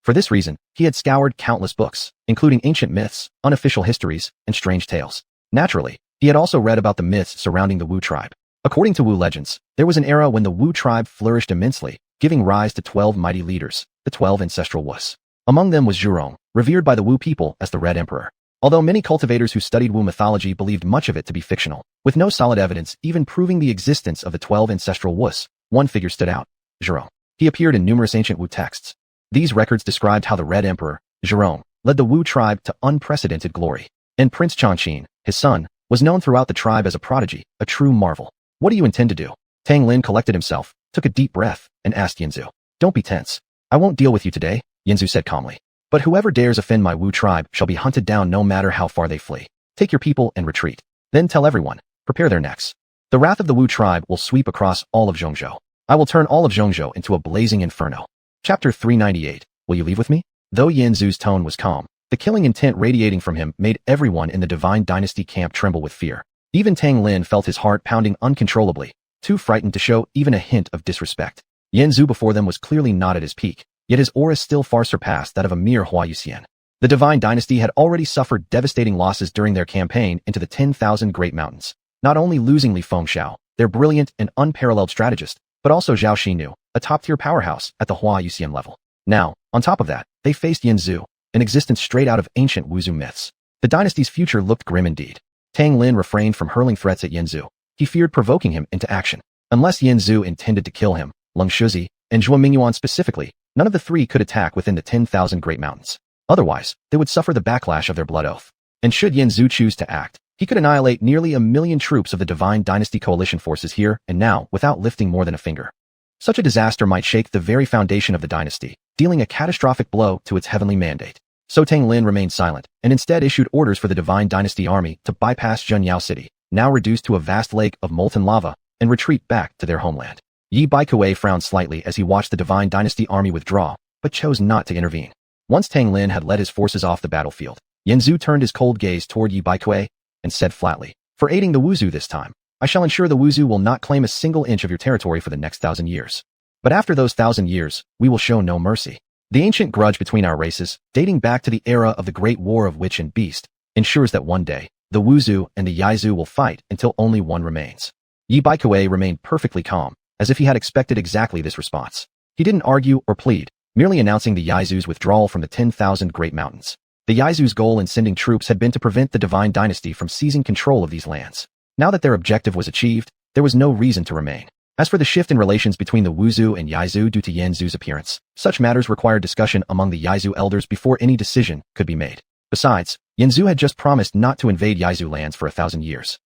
For this reason, he had scoured countless books, including ancient myths, unofficial histories, and strange tales. Naturally, he had also read about the myths surrounding the Wu tribe. According to Wu legends, there was an era when the Wu tribe flourished immensely, giving rise to 12 mighty leaders, the 12 ancestral Wus. Among them was Zhurong, revered by the Wu people as the Red Emperor. Although many cultivators who studied Wu mythology believed much of it to be fictional, with no solid evidence even proving the existence of the 12 ancestral Wus, one figure stood out, Zhurong. He appeared in numerous ancient Wu texts. These records described how the Red Emperor, Zhurong, led the Wu tribe to unprecedented glory. And Prince Changqin, his son, was known throughout the tribe as a prodigy, a true marvel. "What do you intend to do?" Tang Lin collected himself, took a deep breath, and asked Yanzu. "Don't be tense. I won't deal with you today," Yanzu said calmly. "But whoever dares offend my Wu tribe shall be hunted down no matter how far they flee. Take your people and retreat. Then tell everyone, prepare their necks. The wrath of the Wu tribe will sweep across all of Zhongzhou. I will turn all of Zhongzhou into a blazing inferno." Chapter 398. Will you leave with me? Though Yanzu's tone was calm, the killing intent radiating from him made everyone in the Divine Dynasty camp tremble with fear. Even Tang Lin felt his heart pounding uncontrollably, too frightened to show even a hint of disrespect. Yanzu before them was clearly not at his peak, yet his aura still far surpassed that of a mere xiuxian. The Divine Dynasty had already suffered devastating losses during their campaign into the 10,000 Great Mountains, not only losing Li Fengxiao, their brilliant and unparalleled strategist, but also Zhao Xinu, a top-tier powerhouse at the xiuxian level. Now, on top of that, they faced Yanzu, an existence straight out of ancient Wuzu myths. The dynasty's future looked grim indeed. Tang Lin refrained from hurling threats at Yanzu. He feared provoking him into action. Unless Yanzu intended to kill him, Leng Shuzi, and Zhuo Mingyuan specifically, none of the three could attack within the 10,000 Great Mountains. Otherwise, they would suffer the backlash of their blood oath. And should Yanzu choose to act, he could annihilate nearly 1,000,000 troops of the Divine Dynasty coalition forces here and now without lifting more than a finger. Such a disaster might shake the very foundation of the dynasty, dealing a catastrophic blow to its heavenly mandate. So Tang Lin remained silent, and instead issued orders for the Divine Dynasty army to bypass Zhengyao City, now reduced to a vast lake of molten lava, and retreat back to their homeland. Yi Baikuei frowned slightly as he watched the Divine Dynasty army withdraw, but chose not to intervene. Once Tang Lin had led his forces off the battlefield, Yanzu turned his cold gaze toward Yi Baikuei and said flatly, "For aiding the Wuzu this time, I shall ensure the Wuzu will not claim a single inch of your territory for the next 1,000 years. But after those 1,000 years, we will show no mercy." The ancient grudge between our races, dating back to the era of the Great War of Witch and Beast, ensures that one day, the Wuzu and the Yaizu will fight until only one remains. Yi Baikuei remained perfectly calm, as if he had expected exactly this response. He didn't argue or plead, merely announcing the Yaizu's withdrawal from the 10,000 Great Mountains. The Yaizu's goal in sending troops had been to prevent the Divine Dynasty from seizing control of these lands. Now that their objective was achieved, there was no reason to remain. As for the shift in relations between the Wuzu and Yaizu due to Yanzu's appearance, such matters required discussion among the Yaizu elders before any decision could be made. Besides, Yanzu had just promised not to invade Yaizu lands for 1,000 years.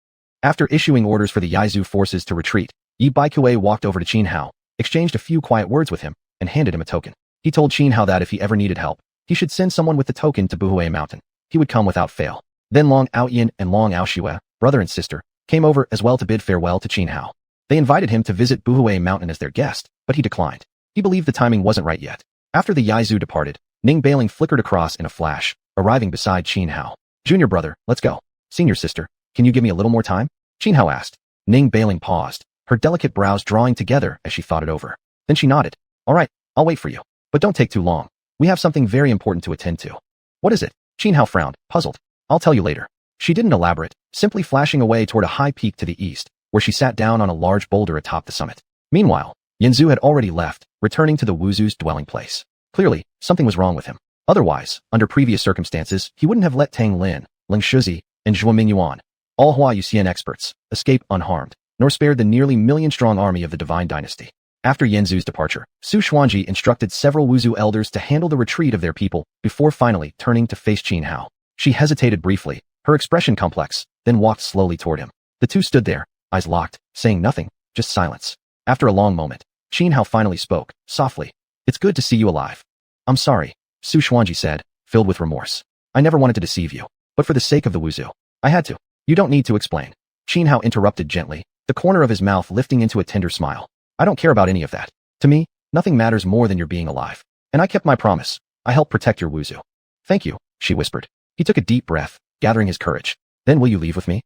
After issuing orders for the Yaizu forces to retreat, Yi Baikuei walked over to Qin Hao, exchanged a few quiet words with him, and handed him a token. He told Qin Hao that if he ever needed help, he should send someone with the token to Buhui Mountain. He would come without fail. Then Long Aoyan and Long Aoxue, brother and sister, came over as well to bid farewell to Qin Hao. They invited him to visit Buhui Mountain as their guest, but he declined. He believed the timing wasn't right yet. After the Yaizu departed, Ning Bailing flickered across in a flash, arriving beside Qin Hao. Junior brother, let's go. Senior sister, can you give me a little more time? Qin Hao asked. Ning Bailing paused, her delicate brows drawing together as she thought it over. Then she nodded. All right, I'll wait for you. But don't take too long. We have something very important to attend to. What is it? Qin Hao frowned, puzzled. I'll tell you later. She didn't elaborate, simply flashing away toward a high peak to the east, where she sat down on a large boulder atop the summit. Meanwhile, Yanzu had already left, returning to the Wuzu's dwelling place. Clearly, something was wrong with him. Otherwise, under previous circumstances, he wouldn't have let Tang Lin, Ling Shuzi, and Xuanhuan, all xiuxian experts, escape unharmed, nor spared the nearly million-strong army of the Divine Dynasty. After Yanzu's departure, Su Xuanji instructed several Wuzu elders to handle the retreat of their people before finally turning to face Qin Hao. She hesitated briefly, her expression complex, then walked slowly toward him. The two stood there, eyes locked, saying nothing, just silence. After a long moment, Qin Hao finally spoke, softly. It's good to see you alive. I'm sorry, Su Xuanji said, filled with remorse. I never wanted to deceive you, but for the sake of the Wuzu, I had to. You don't need to explain. Qin Hao interrupted gently, the corner of his mouth lifting into a tender smile. I don't care about any of that. To me, nothing matters more than your being alive. And I kept my promise. I helped protect your Wuzu. Thank you, she whispered. He took a deep breath, gathering his courage. Then will you leave with me?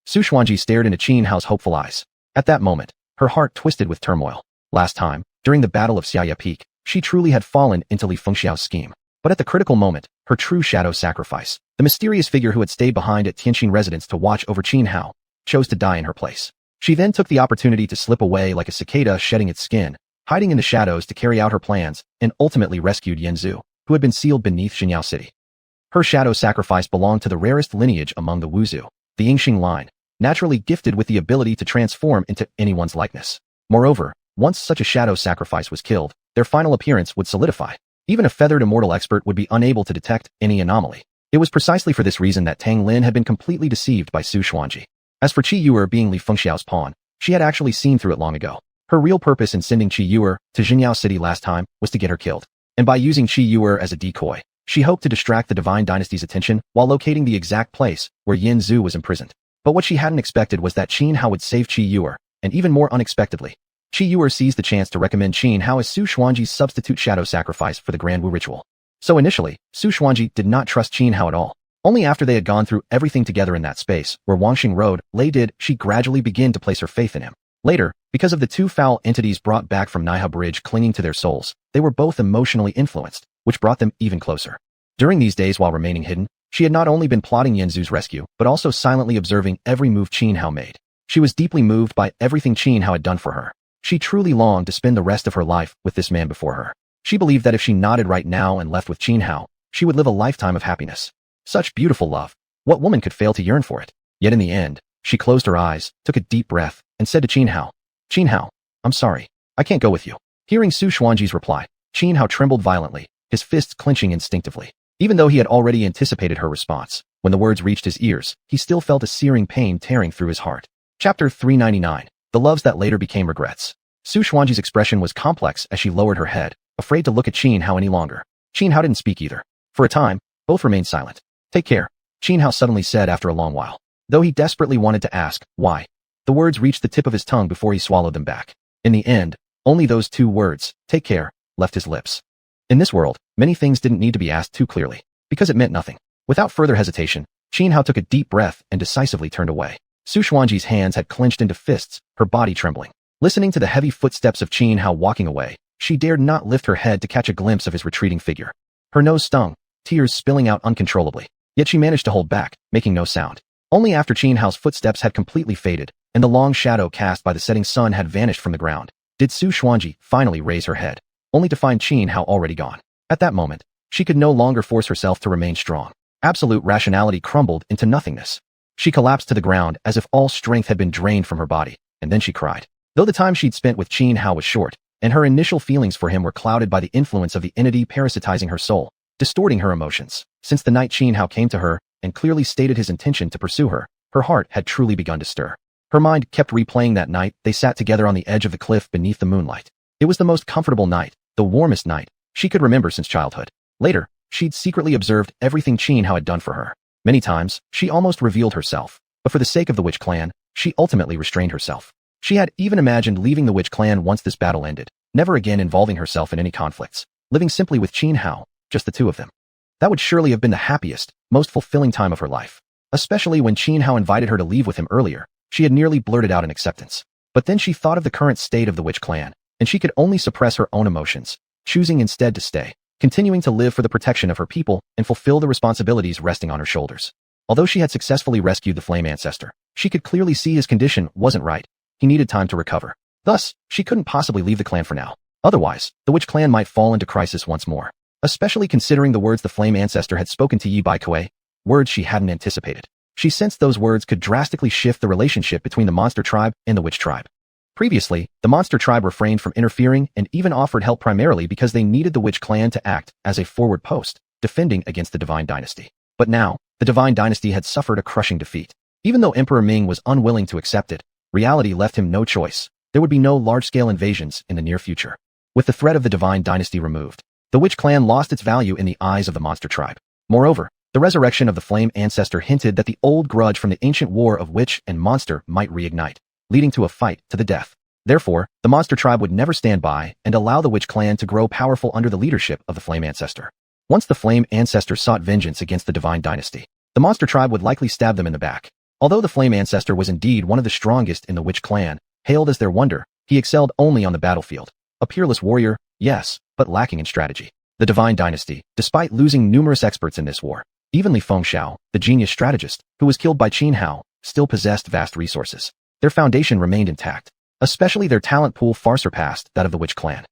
Su Xuanji stared into Qin Hao's hopeful eyes. At that moment, her heart twisted with turmoil. Last time, during the Battle of Xiaya Peak, she truly had fallen into Li Fengxiao's scheme. But at the critical moment, her true shadow sacrifice, the mysterious figure who had stayed behind at Tianxin residence to watch over Qin Hao, chose to die in her place. She then took the opportunity to slip away like a cicada shedding its skin, hiding in the shadows to carry out her plans, and ultimately rescued Yanzu, who had been sealed beneath Xianxia City. Her shadow sacrifice belonged to the rarest lineage among the Wuzu, the Yingxing line, naturally gifted with the ability to transform into anyone's likeness. Moreover, once such a shadow sacrifice was killed, their final appearance would solidify. Even a feathered immortal expert would be unable to detect any anomaly. It was precisely for this reason that Tang Lin had been completely deceived by Su Xuanji. As for Qi Yuer being Li Fengxiao's pawn, she had actually seen through it long ago. Her real purpose in sending Qi Yuer to Xianxia City last time was to get her killed. And by using Qi Yuer as a decoy, she hoped to distract the Divine Dynasty's attention while locating the exact place where Yin Zhu was imprisoned. But what she hadn't expected was that Qin Hao would save Qi Yuer, and even more unexpectedly, Qi Yuer seized the chance to recommend Qin Hao as Su Xuanji's substitute shadow sacrifice for the Grand Wu ritual. So initially, Su Xuanji did not trust Qin Hao at all. Only after they had gone through everything together in that space, where Wangxing Road lay did she gradually begin to place her faith in him. Later, because of the two foul entities brought back from Naiha Bridge clinging to their souls, they were both emotionally influenced, which brought them even closer. During these days while remaining hidden, she had not only been plotting Yanzu's rescue, but also silently observing every move Qin Hao made. She was deeply moved by everything Qin Hao had done for her. She truly longed to spend the rest of her life with this man before her. She believed that if she nodded right now and left with Qin Hao, she would live a lifetime of happiness. Such beautiful love. What woman could fail to yearn for it? Yet in the end, she closed her eyes, took a deep breath, and said to Qin Hao, I'm sorry. I can't go with you. Hearing Su Xuanji's reply, Qin Hao trembled violently, his fists clenching instinctively. Even though he had already anticipated her response, when the words reached his ears, he still felt a searing pain tearing through his heart. Chapter 399. The Loves That Later Became Regrets. Su Xuanji's expression was complex as she lowered her head, afraid to look at Qin Hao any longer. Qin Hao didn't speak either. For a time, both remained silent. Take care, Qin Hao suddenly said after a long while. Though he desperately wanted to ask, why? The words reached the tip of his tongue before he swallowed them back. In the end, only those two words, take care, left his lips. In this world, many things didn't need to be asked too clearly, because it meant nothing. Without further hesitation, Qin Hao took a deep breath and decisively turned away. Su Xuanji's hands had clenched into fists, her body trembling. Listening to the heavy footsteps of Qin Hao walking away, she dared not lift her head to catch a glimpse of his retreating figure. Her nose stung, tears spilling out uncontrollably. Yet she managed to hold back, making no sound. Only after Qin Hao's footsteps had completely faded, and the long shadow cast by the setting sun had vanished from the ground, did Su Xuanji finally raise her head, only to find Qin Hao already gone. At that moment, she could no longer force herself to remain strong. Absolute rationality crumbled into nothingness. She collapsed to the ground as if all strength had been drained from her body, and then she cried. Though the time she'd spent with Qin Hao was short, and her initial feelings for him were clouded by the influence of the entity parasitizing her soul, distorting her emotions. Since the night Qin Hao came to her and clearly stated his intention to pursue her, her heart had truly begun to stir. Her mind kept replaying that night they sat together on the edge of the cliff beneath the moonlight. It was the most comfortable night, the warmest night she could remember since childhood. Later, she'd secretly observed everything Qin Hao had done for her. Many times, she almost revealed herself, but for the sake of the witch clan, she ultimately restrained herself. She had even imagined leaving the witch clan once this battle ended, never again involving herself in any conflicts, living simply with Xianhao, just the two of them. That would surely have been the happiest, most fulfilling time of her life. Especially when Xianhao invited her to leave with him earlier, she had nearly blurted out an acceptance. But then she thought of the current state of the witch clan, and she could only suppress her own emotions, choosing instead to stay, continuing to live for the protection of her people and fulfill the responsibilities resting on her shoulders. Although she had successfully rescued the flame ancestor, she could clearly see his condition wasn't right. He needed time to recover. Thus, she couldn't possibly leave the clan for now. Otherwise, the witch clan might fall into crisis once more. Especially considering the words the flame ancestor had spoken to Yi Baikuei, words she hadn't anticipated. She sensed those words could drastically shift the relationship between the monster tribe and the witch tribe. Previously, the monster tribe refrained from interfering and even offered help primarily because they needed the witch clan to act as a forward post, defending against the divine dynasty. But now, the divine dynasty had suffered a crushing defeat. Even though Emperor Ming was unwilling to accept it, reality left him no choice. There would be no large-scale invasions in the near future. With the threat of the divine dynasty removed, the witch clan lost its value in the eyes of the monster tribe. Moreover, the resurrection of the flame ancestor hinted that the old grudge from the ancient war of witch and monster might reignite, leading to a fight to the death. Therefore, the monster tribe would never stand by and allow the witch clan to grow powerful under the leadership of the flame ancestor. Once the flame ancestor sought vengeance against the divine dynasty, the monster tribe would likely stab them in the back. Although the flame ancestor was indeed one of the strongest in the witch clan, hailed as their wonder, he excelled only on the battlefield. A peerless warrior, yes, but lacking in strategy. The divine dynasty, despite losing numerous experts in this war, even Li Fengxiao, the genius strategist, who was killed by Xianhao, still possessed vast resources. Their foundation remained intact. Especially their talent pool far surpassed that of the witch clan.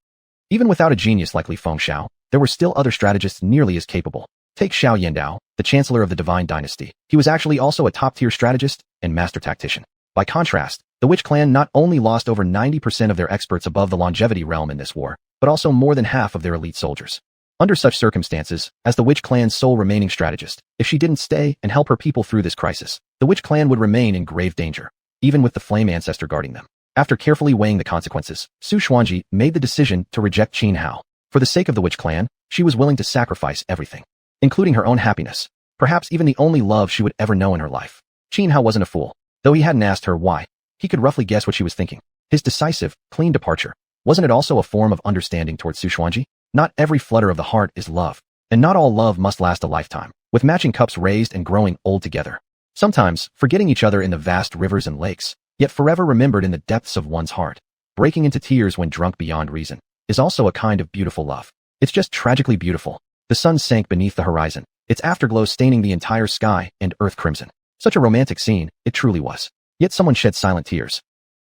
Even without a genius like Li Fengxiao, there were still other strategists nearly as capable. Take Xiao Yandao, the chancellor of the divine dynasty. He was actually also a top-tier strategist and master tactician. By contrast, the witch clan not only lost over 90% of their experts above the longevity realm in this war, but also more than half of their elite soldiers. Under such circumstances, as the witch clan's sole remaining strategist, if she didn't stay and help her people through this crisis, the witch clan would remain in grave danger, even with the flame ancestor guarding them. After carefully weighing the consequences, Su Xuanji made the decision to reject Xianhao. For the sake of the witch clan, she was willing to sacrifice everything, including her own happiness, perhaps even the only love she would ever know in her life. Xianhao wasn't a fool. Though he hadn't asked her why, he could roughly guess what she was thinking. His decisive, clean departure, wasn't it also a form of understanding towards Su Xuanji? Not every flutter of the heart is love, and not all love must last a lifetime, with matching cups raised and growing old together. Sometimes, forgetting each other in the vast rivers and lakes, yet forever remembered in the depths of one's heart, breaking into tears when drunk beyond reason, is also a kind of beautiful love. It's just tragically beautiful. The sun sank beneath the horizon, its afterglow staining the entire sky and earth crimson. Such a romantic scene, it truly was. Yet someone shed silent tears.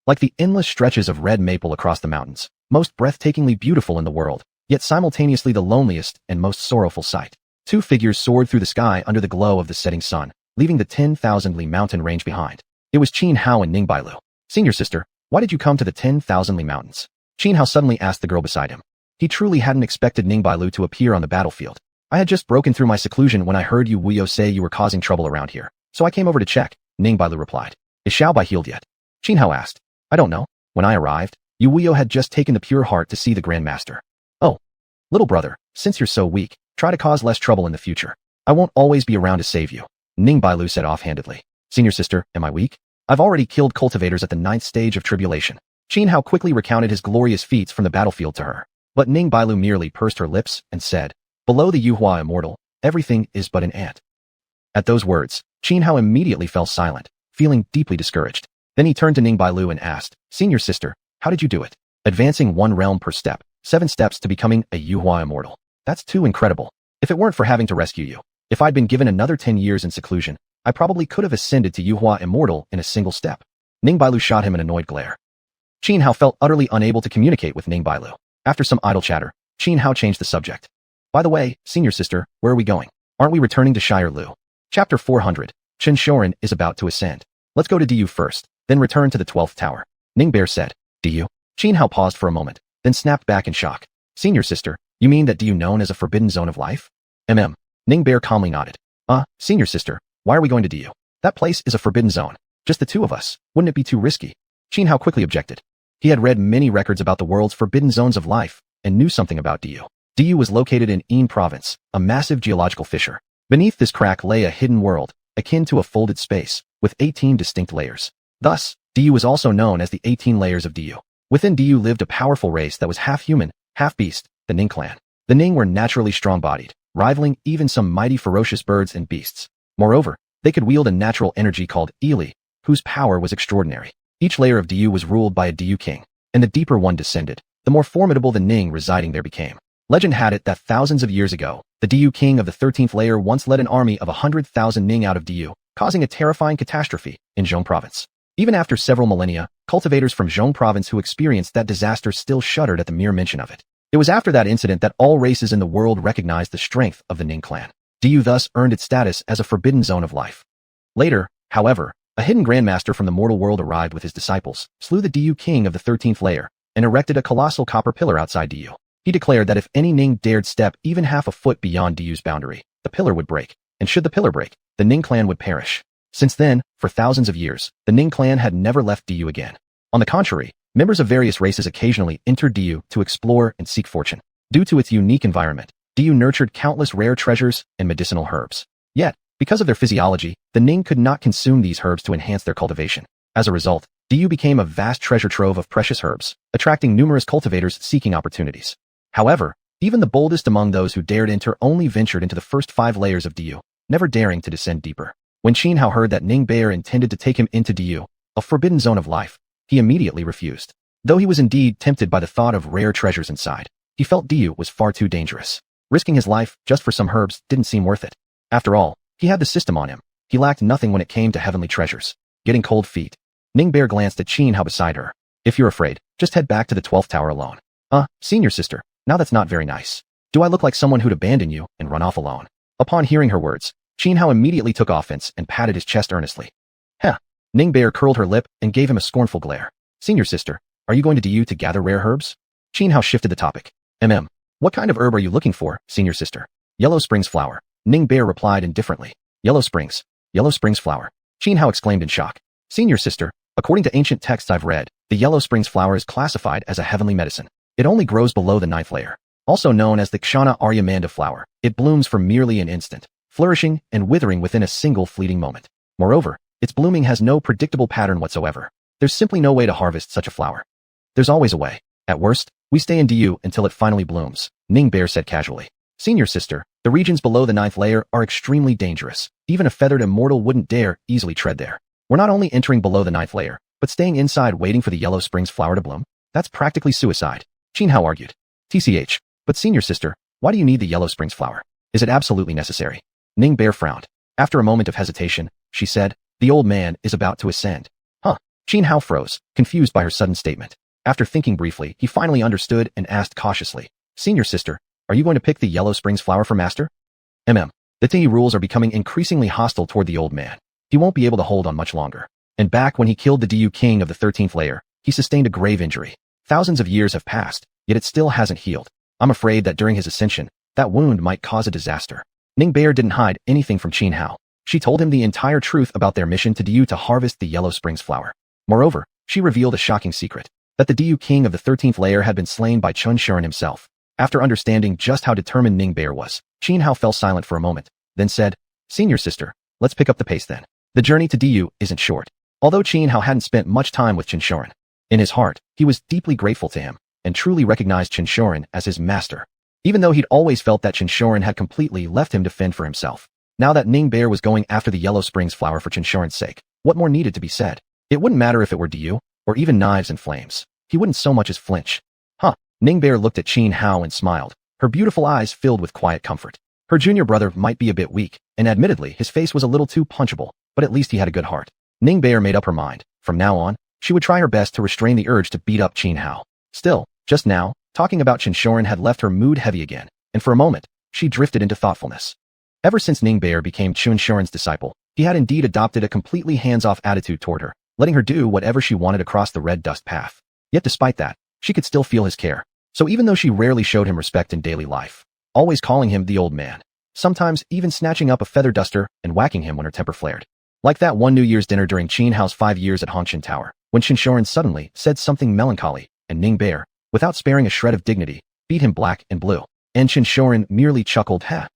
Like the endless stretches of red maple across the mountains, most breathtakingly beautiful in the world, yet simultaneously the loneliest and most sorrowful sight. Two figures soared through the sky under the glow of the setting sun, leaving the 10,000 li mountain range behind. It was Xianhao and Ningbailu. Senior sister, why did you come to the 10,000 li mountains? Xianhao suddenly asked the girl beside him. He truly hadn't expected Ningbailu to appear on the battlefield. I had just broken through my seclusion when I heard you Wuyo say you were causing trouble around here, so I came over to check, Ningbailu replied. Is Xiaobai healed yet? Xianhao asked. I don't know. When I arrived, Yu Wuyo had just taken the pure heart to see the Grand Master. Oh. Little brother, since you're so weak, try to cause less trouble in the future. I won't always be around to save you, Ningbailu said offhandedly. Senior sister, am I weak? I've already killed cultivators at the 9th stage of tribulation. Xianhao quickly recounted his glorious feats from the battlefield to her. But Ningbailu merely pursed her lips and said, below the Yuhua immortal, everything is but an ant. At those words, Xianhao immediately fell silent, feeling deeply discouraged. Then he turned to Ningbailu and asked, Senior sister, how did you do it? Advancing 1 realm per step, 7 steps to becoming a Yuhua immortal. That's too incredible. If it weren't for having to rescue you, if I'd been given another 10 years in seclusion, I probably could have ascended to Yuhua immortal in a single step. Ningbailu shot him an annoyed glare. Xianhao felt utterly unable to communicate with Ningbailu. After some idle chatter, Xianhao changed the subject. By the way, senior sister, where are we going? Aren't we returning to Shire Lu? Chapter 400. Chen Shorin is about to ascend. Let's go to Diyu first, then return to the 12th tower. Ningbear said. Diyu? Xianhao paused for a moment, then snapped back in shock. Senior sister, you mean that Diyu known as a forbidden zone of life? Ningbear calmly nodded. Senior sister, why are we going to Diyu? That place is a forbidden zone. Just the two of us. Wouldn't it be too risky? Xianhao quickly objected. He had read many records about the world's forbidden zones of life, and knew something about Diyu. Diyu was located in Yin province, a massive geological fissure. Beneath this crack lay a hidden world, akin to a folded space, with 18 distinct layers. Thus, Diyu was also known as the 18 layers of Diyu. Within Diyu lived a powerful race that was half human, half beast, the Ning clan. The Ning were naturally strong-bodied, rivaling even some mighty ferocious birds and beasts. Moreover, they could wield a natural energy called Ili, whose power was extraordinary. Each layer of Diyu was ruled by a Diyu king, and the deeper one descended, the more formidable the Ning residing there became. Legend had it that thousands of years ago, the Diyu king of the 13th layer once led an army of 100,000 Ning out of Diyu, causing a terrifying catastrophe in Zhong province. Even after several millennia, cultivators from Zhong province who experienced that disaster still shuddered at the mere mention of it. It was after that incident that all races in the world recognized the strength of the Ning clan. Diyu thus earned its status as a forbidden zone of life. Later, however, a hidden grandmaster from the mortal world arrived with his disciples, slew the Diyu king of the 13th layer, and erected a colossal copper pillar outside Diyu. He declared that if any Ning dared step even half a foot beyond Diyu's boundary, the pillar would break, and should the pillar break, the Ning clan would perish. Since then, for thousands of years, the Ning clan had never left Diyu again. On the contrary, members of various races occasionally entered Diyu to explore and seek fortune. Due to its unique environment, Diyu nurtured countless rare treasures and medicinal herbs. Yet, because of their physiology, the Ning could not consume these herbs to enhance their cultivation. As a result, Diyu became a vast treasure trove of precious herbs, attracting numerous cultivators seeking opportunities. However, even the boldest among those who dared enter only ventured into the first 5 layers of Diyu, never daring to descend deeper. When Xuanhuan heard that Ning Bear intended to take him into Diyu, a forbidden zone of life, he immediately refused. Though he was indeed tempted by the thought of rare treasures inside, he felt Diyu was far too dangerous. Risking his life just for some herbs didn't seem worth it. After all, he had the system on him. He lacked nothing when it came to heavenly treasures. Getting cold feet, Ning Bear glanced at Xuanhuan beside her. If you're afraid, just head back to the 12th tower alone. Senior sister, now that's not very nice. Do I look like someone who'd abandon you and run off alone? Upon hearing her words, Xuanhuan immediately took offense and patted his chest earnestly. Heh. Ning Bear curled her lip and gave him a scornful glare. Senior sister, are you going to Diyu to gather rare herbs? Xuanhuan shifted the topic. What kind of herb are you looking for, senior sister? Yellow Springs flower. Ning Bear replied indifferently. Yellow Springs flower. Xuanhuan exclaimed in shock. Senior sister, according to ancient texts I've read, the Yellow Springs flower is classified as a heavenly medicine. It only grows below the 9th layer. Also known as the xianxia flower, it blooms for merely an instant, flourishing and withering within a single fleeting moment. Moreover, its blooming has no predictable pattern whatsoever. There's simply no way to harvest such a flower. There's always a way. At worst, we stay in Diyu until it finally blooms, Ning Bear said casually. Senior sister, the regions below the 9th layer are extremely dangerous. Even a feathered immortal wouldn't dare easily tread there. We're not only entering below the 9th layer, but staying inside waiting for the Yellow Springs flower to bloom. That's practically suicide, Xuanhuan argued. TCH, but senior sister, why do you need the Yellow Springs flower? Is it absolutely necessary? Ning Bear frowned. After a moment of hesitation, she said, the old man is about to ascend. Xuanhuan froze, confused by her sudden statement. After thinking briefly, he finally understood and asked cautiously, Senior sister, are you going to pick the Yellow Springs flower for master? The Tiyi rules are becoming increasingly hostile toward the old man. He won't be able to hold on much longer. And back when he killed the Diyu king of the 13th layer, he sustained a grave injury. Thousands of years have passed, yet it still hasn't healed. I'm afraid that during his ascension, that wound might cause a disaster. Ning Bear didn't hide anything from Xuanhuan. She told him the entire truth about their mission to Diyu to harvest the Yellow Springs flower. Moreover, she revealed a shocking secret, that the Diyu king of the 13th layer had been slain by xiuxian himself. After understanding just how determined Ning Bear was, Xuanhuan fell silent for a moment, then said, Senior sister, let's pick up the pace then. The journey to Diyu isn't short. Although Xuanhuan hadn't spent much time with xiuxian, in his heart, he was deeply grateful to him, and truly recognized xiuxian as his master. Even though he'd always felt that xiuxian had completely left him to fend for himself. Now that Ning Bear was going after the Yellow Springs flower for xiuxian's sake, what more needed to be said? It wouldn't matter if it were Diyu, or even knives and flames. He wouldn't so much as flinch. Ning Bear looked at Xuanhuan and smiled, her beautiful eyes filled with quiet comfort. Her junior brother might be a bit weak, and admittedly his face was a little too punchable, but at least he had a good heart. Ning Bear made up her mind. From now on, she would try her best to restrain the urge to beat up Xuanhuan. Still, just now, talking about xiuxian had left her mood heavy again, and for a moment, she drifted into thoughtfulness. Ever since Ning Bear became xiuxian's disciple, he had indeed adopted a completely hands-off attitude toward her, letting her do whatever she wanted across the red dust path. Yet despite that, she could still feel his care. So even though she rarely showed him respect in daily life, always calling him the old man, sometimes even snatching up a feather duster and whacking him when her temper flared. Like that one New Year's dinner during Xuanhuan's 5 years at Hongshan Tower, when xiuxian suddenly said something melancholy, and Ning Bear, without sparing a shred of dignity, beat him black and blue. And xiuxian merely chuckled, ha,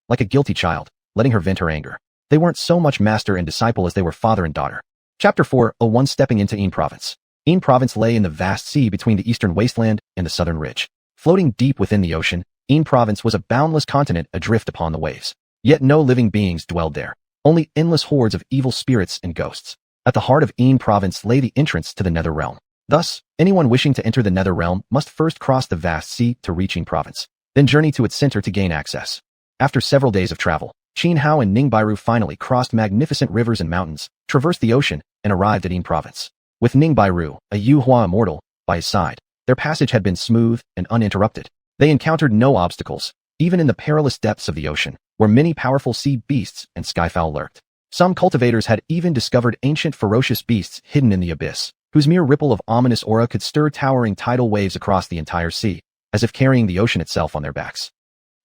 like a guilty child. letting her vent her anger. They weren't so much master and disciple as they were father and daughter. Chapter 4:01 Stepping into Yin Province. Yin Province lay in the vast sea between the eastern wasteland and the southern ridge. Floating deep within the ocean, Yin Province was a boundless continent adrift upon the waves. Yet no living beings dwelled there, only endless hordes of evil spirits and ghosts. At the heart of Yin Province lay the entrance to the Nether Realm. Thus, anyone wishing to enter the Nether Realm must first cross the vast sea to reach Yin Province, then journey to its center to gain access. After several days of travel, Xianhuan and Ningbairu finally crossed magnificent rivers and mountains, traversed the ocean, and arrived at Yin Province. With Ningbairu, a xuanhuan immortal, by his side, their passage had been smooth and uninterrupted. They encountered no obstacles, even in the perilous depths of the ocean, where many powerful sea beasts and skyfowl lurked. Some cultivators had even discovered ancient ferocious beasts hidden in the abyss, whose mere ripple of ominous aura could stir towering tidal waves across the entire sea, as if carrying the ocean itself on their backs.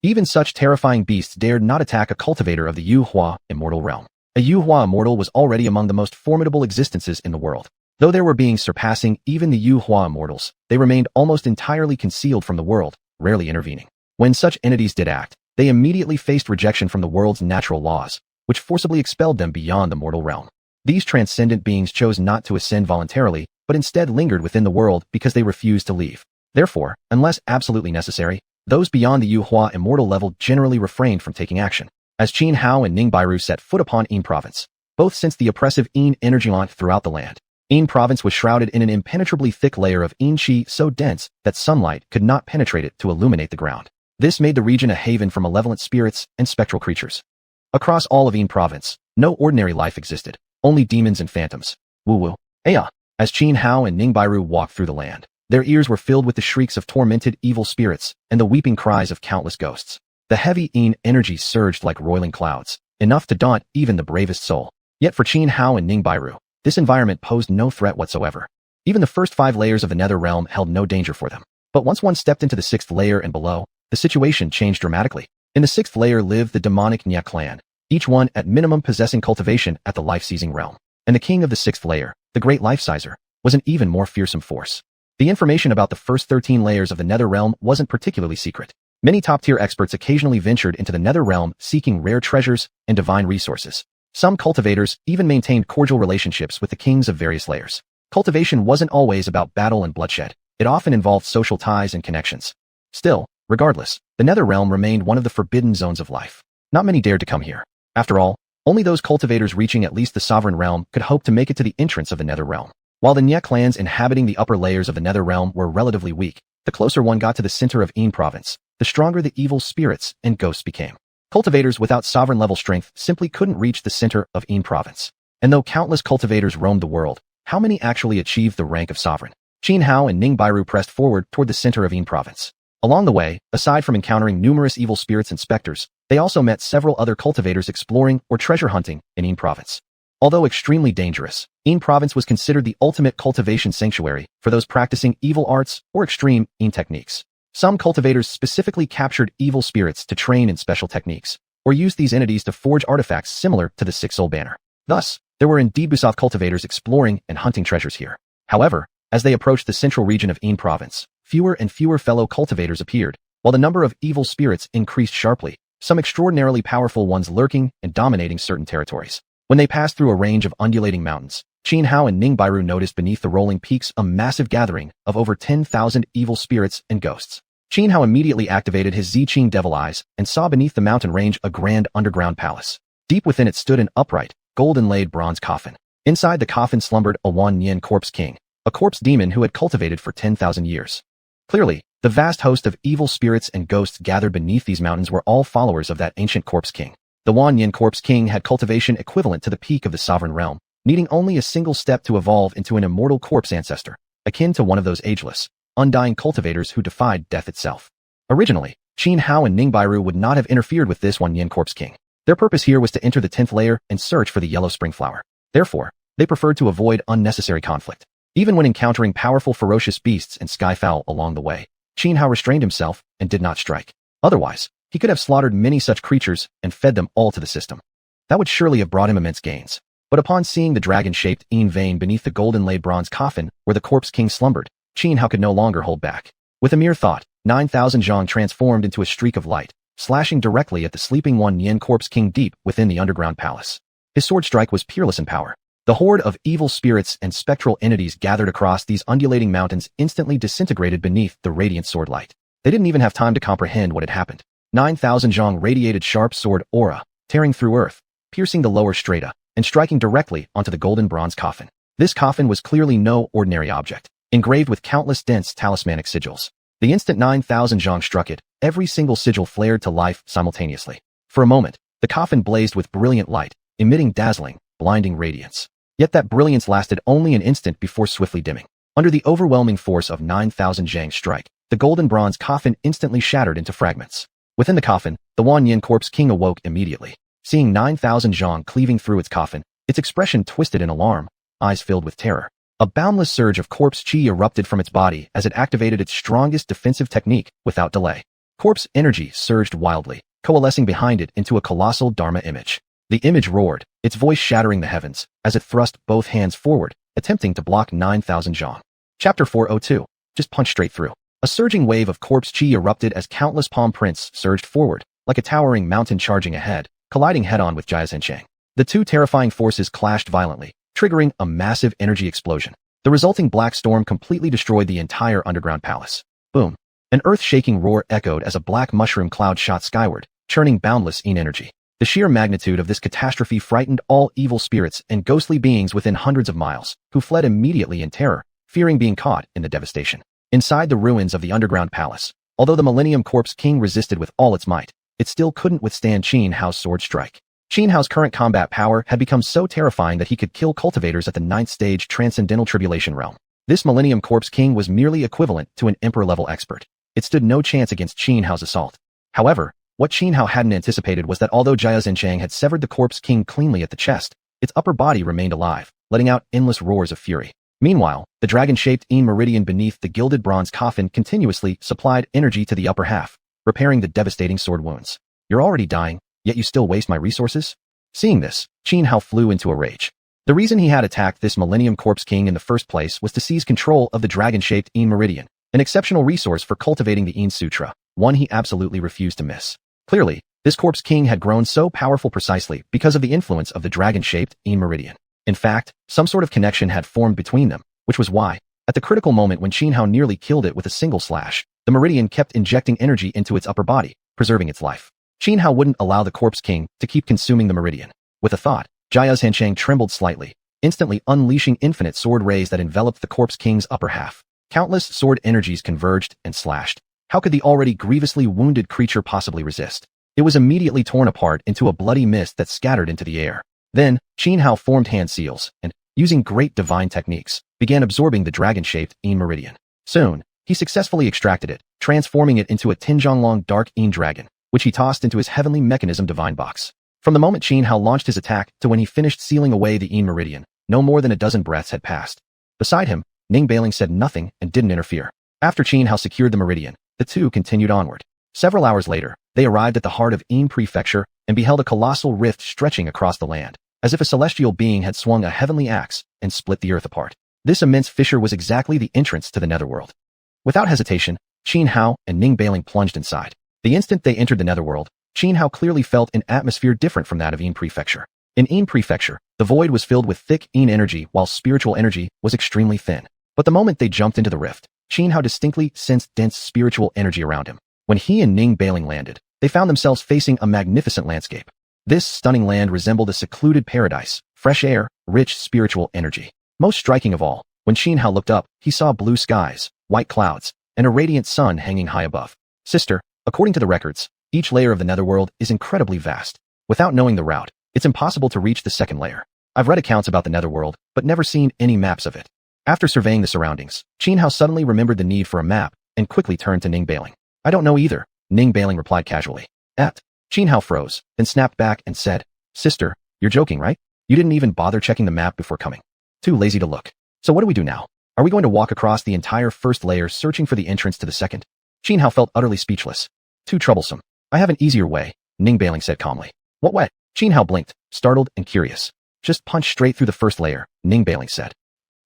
Even such terrifying beasts dared not attack a cultivator of the xuanhuan immortal realm. A xuanhuan immortal was already among the most formidable existences in the world. Though there were beings surpassing even the xuanhuan immortals, they remained almost entirely concealed from the world, rarely intervening. When such entities did act, they immediately faced rejection from the world's natural laws, which forcibly expelled them beyond the mortal realm. These transcendent beings chose not to ascend voluntarily, but instead lingered within the world because they refused to leave. Therefore, unless absolutely necessary, those beyond the xuanhuan immortal level generally refrained from taking action. As Xianhuan and Ningbairu set foot upon Yin Province, both sensed the oppressive Yin energy throughout the land. Yin Province was shrouded in an impenetrably thick layer of Yin Qi so dense that sunlight could not penetrate it to illuminate the ground. This made the region a haven for malevolent spirits and spectral creatures. Across all of Yin Province, no ordinary life existed, only demons and phantoms. Woo-woo. Aya. As Xianhuan and Ningbairu walked through the land, their ears were filled with the shrieks of tormented evil spirits and the weeping cries of countless ghosts. The heavy Yin energy surged like roiling clouds, enough to daunt even the bravest soul. Yet for Xianhuan and Ningbairu, this environment posed no threat whatsoever. Even the first 5 layers of the Nether Realm held no danger for them. But once one stepped into the 6th layer and below, the situation changed dramatically. In the 6th layer lived the demonic Nya clan, each one at minimum possessing cultivation at the life-seizing realm. And the king of the 6th layer, the Great Life-Sizer, was an even more fearsome force. The information about the first 13 layers of the Nether Realm wasn't particularly secret. Many top-tier experts occasionally ventured into the Nether Realm seeking rare treasures and divine resources. Some cultivators even maintained cordial relationships with the kings of various layers. Cultivation wasn't always about battle and bloodshed. It often involved social ties and connections. Still, regardless, the Nether Realm remained one of the forbidden zones of life. Not many dared to come here. After all, only those cultivators reaching at least the sovereign realm could hope to make it to the entrance of the Nether Realm. While the Nya clans inhabiting the upper layers of the Nether Realm were relatively weak, the closer one got to the center of Yin Province, the stronger the evil spirits and ghosts became. Cultivators without sovereign-level strength simply couldn't reach the center of Yin Province. And though countless cultivators roamed the world, how many actually achieved the rank of sovereign? Xianhuan and Ningbairu pressed forward toward the center of Yin Province. Along the way, aside from encountering numerous evil spirits and specters, they also met several other cultivators exploring or treasure hunting in Yin Province. Although extremely dangerous, Yin Province was considered the ultimate cultivation sanctuary for those practicing evil arts or extreme Yin techniques. Some cultivators specifically captured evil spirits to train in special techniques, or used these entities to forge artifacts similar to the Six-Soul Banner. Thus, there were indeed Busoth cultivators exploring and hunting treasures here. However, as they approached the central region of Yin Province, fewer and fewer fellow cultivators appeared, while the number of evil spirits increased sharply, some extraordinarily powerful ones lurking and dominating certain territories. When they passed through a range of undulating mountains, Xianhuan and Ningbairu noticed beneath the rolling peaks a massive gathering of over 10,000 evil spirits and ghosts. Xianhuan immediately activated his Xiqing Devil Eyes and saw beneath the mountain range a grand underground palace. Deep within it stood an upright, gold-inlaid bronze coffin. Inside the coffin slumbered a Xuanhuan corpse king, a corpse demon who had cultivated for 10,000 years. Clearly, the vast host of evil spirits and ghosts gathered beneath these mountains were all followers of that ancient corpse king. The Xuanhuan corpse king had cultivation equivalent to the peak of the sovereign realm, needing only a single step to evolve into an immortal corpse ancestor, akin to one of those ageless, undying cultivators who defied death itself. Originally, Xianhuan and Ningbairu would not have interfered with this Xuanhuan corpse king. Their purpose here was to enter the 10th layer and search for the yellow spring flower. Therefore, they preferred to avoid unnecessary conflict. Even when encountering powerful ferocious beasts and skyfowl along the way, Xianhuan restrained himself and did not strike. Otherwise, he could have slaughtered many such creatures and fed them all to the system. That would surely have brought him immense gains. But upon seeing the dragon-shaped Yin vein beneath the golden-laid bronze coffin where the corpse king slumbered, Xianhuan could no longer hold back. With a mere thought, 9,000 zhang transformed into a streak of light, slashing directly at the sleeping Xuanhuan corpse king deep within the underground palace. His sword strike was peerless in power. The horde of evil spirits and spectral entities gathered across these undulating mountains instantly disintegrated beneath the radiant sword light. They didn't even have time to comprehend what had happened. 9,000 zhong radiated sharp sword aura, tearing through earth, piercing the lower strata, and striking directly onto the golden bronze coffin. This coffin was clearly no ordinary object, engraved with countless dense talismanic sigils. The instant 9,000 zhong struck it, every single sigil flared to life simultaneously. For a moment, the coffin blazed with brilliant light, emitting dazzling, blinding radiance. Yet that brilliance lasted only an instant before swiftly dimming. Under the overwhelming force of 9,000 zhang's strike, the golden bronze coffin instantly shattered into fragments. Within the coffin, the Xuanhuan corpse king awoke immediately. Seeing 9,000 zhang cleaving through its coffin, its expression twisted in alarm, eyes filled with terror. A boundless surge of corpse chi erupted from its body as it activated its strongest defensive technique without delay. Corpse energy surged wildly, coalescing behind it into a colossal Dharma image. The image roared, its voice shattering the heavens, as it thrust both hands forward, attempting to block 9,000 zhang. Chapter 402. Just punch straight through. A surging wave of corpse chi erupted as countless palm prints surged forward, like a towering mountain charging ahead, colliding head-on with xiuxian. The two terrifying forces clashed violently, triggering a massive energy explosion. The resulting black storm completely destroyed the entire underground palace. Boom. An earth-shaking roar echoed as a black mushroom cloud shot skyward, churning boundless energy. The sheer magnitude of this catastrophe frightened all evil spirits and ghostly beings within hundreds of miles, who fled immediately in terror, fearing being caught in the devastation. Inside the ruins of the underground palace, although the Millennium Corpse King resisted with all its might, it still couldn't withstand Xianhao's sword strike. Xianhao's current combat power had become so terrifying that he could kill cultivators at the 9th stage Transcendental Tribulation realm. This Millennium Corpse King was merely equivalent to an Emperor-level expert. It stood no chance against Xianhao's assault. However, what Xianhao hadn't anticipated was that although Xiuxian had severed the Corpse King cleanly at the chest, its upper body remained alive, letting out endless roars of fury. Meanwhile, the dragon-shaped meridian beneath the gilded bronze coffin continuously supplied energy to the upper half, repairing the devastating sword wounds. You're already dying, yet you still waste my resources? Seeing this, Xianhao flew into a rage. The reason he had attacked this Millennium Corpse King in the first place was to seize control of the dragon-shaped meridian, an exceptional resource for cultivating the Sutra, one he absolutely refused to miss. Clearly, this Corpse King had grown so powerful precisely because of the influence of the dragon-shaped meridian. In fact, some sort of connection had formed between them, which was why, at the critical moment when Xianhao nearly killed it with a single slash, the meridian kept injecting energy into its upper body, preserving its life. Xianhao wouldn't allow the Corpse King to keep consuming the meridian. With a thought, Xiuxian trembled slightly, instantly unleashing infinite sword rays that enveloped the Corpse King's upper half. Countless sword energies converged and slashed. How could the already grievously wounded creature possibly resist? It was immediately torn apart into a bloody mist that scattered into the air. Then, Xianhao formed hand seals and, using great divine techniques, began absorbing the dragon-shaped meridian. Soon, he successfully extracted it, transforming it into a 10-zhong-long dark dragon, which he tossed into his heavenly mechanism divine box. From the moment Xianhao launched his attack to when he finished sealing away the meridian, no more than a dozen breaths had passed. Beside him, Ningbailing said nothing and didn't interfere. After Xianhao secured the meridian, the two continued onward. Several hours later, they arrived at the heart of Prefecture and beheld a colossal rift stretching across the land, as if a celestial being had swung a heavenly axe and split the earth apart. This immense fissure was exactly the entrance to the netherworld. Without hesitation, Xianhao and Ningbailing plunged inside. The instant they entered the netherworld, Xianhao clearly felt an atmosphere different from that of Prefecture. In Prefecture, the void was filled with thick energy while spiritual energy was extremely thin. But the moment they jumped into the rift, Xianhao distinctly sensed dense spiritual energy around him. When he and Ningbailing landed, they found themselves facing a magnificent landscape. This stunning land resembled a secluded paradise, fresh air, rich spiritual energy. Most striking of all, when Xianhao looked up, he saw blue skies, white clouds, and a radiant sun hanging high above. Sister, according to the records, each layer of the netherworld is incredibly vast. Without knowing the route, it's impossible to reach the second layer. I've read accounts about the netherworld, but never seen any maps of it. After surveying the surroundings, Xianhao suddenly remembered the need for a map and quickly turned to Ningbailing. I don't know either, Ningbailing replied casually. Xianhao froze, then snapped back and said, Sister, you're joking, right? You didn't even bother checking the map before coming. Too lazy to look. So what do we do now? Are we going to walk across the entire first layer searching for the entrance to the second? Xianhao felt utterly speechless. Too troublesome. I have an easier way, Ningbailing said calmly. What way? Xianhao blinked, startled and curious. Just punch straight through the first layer, Ningbailing said.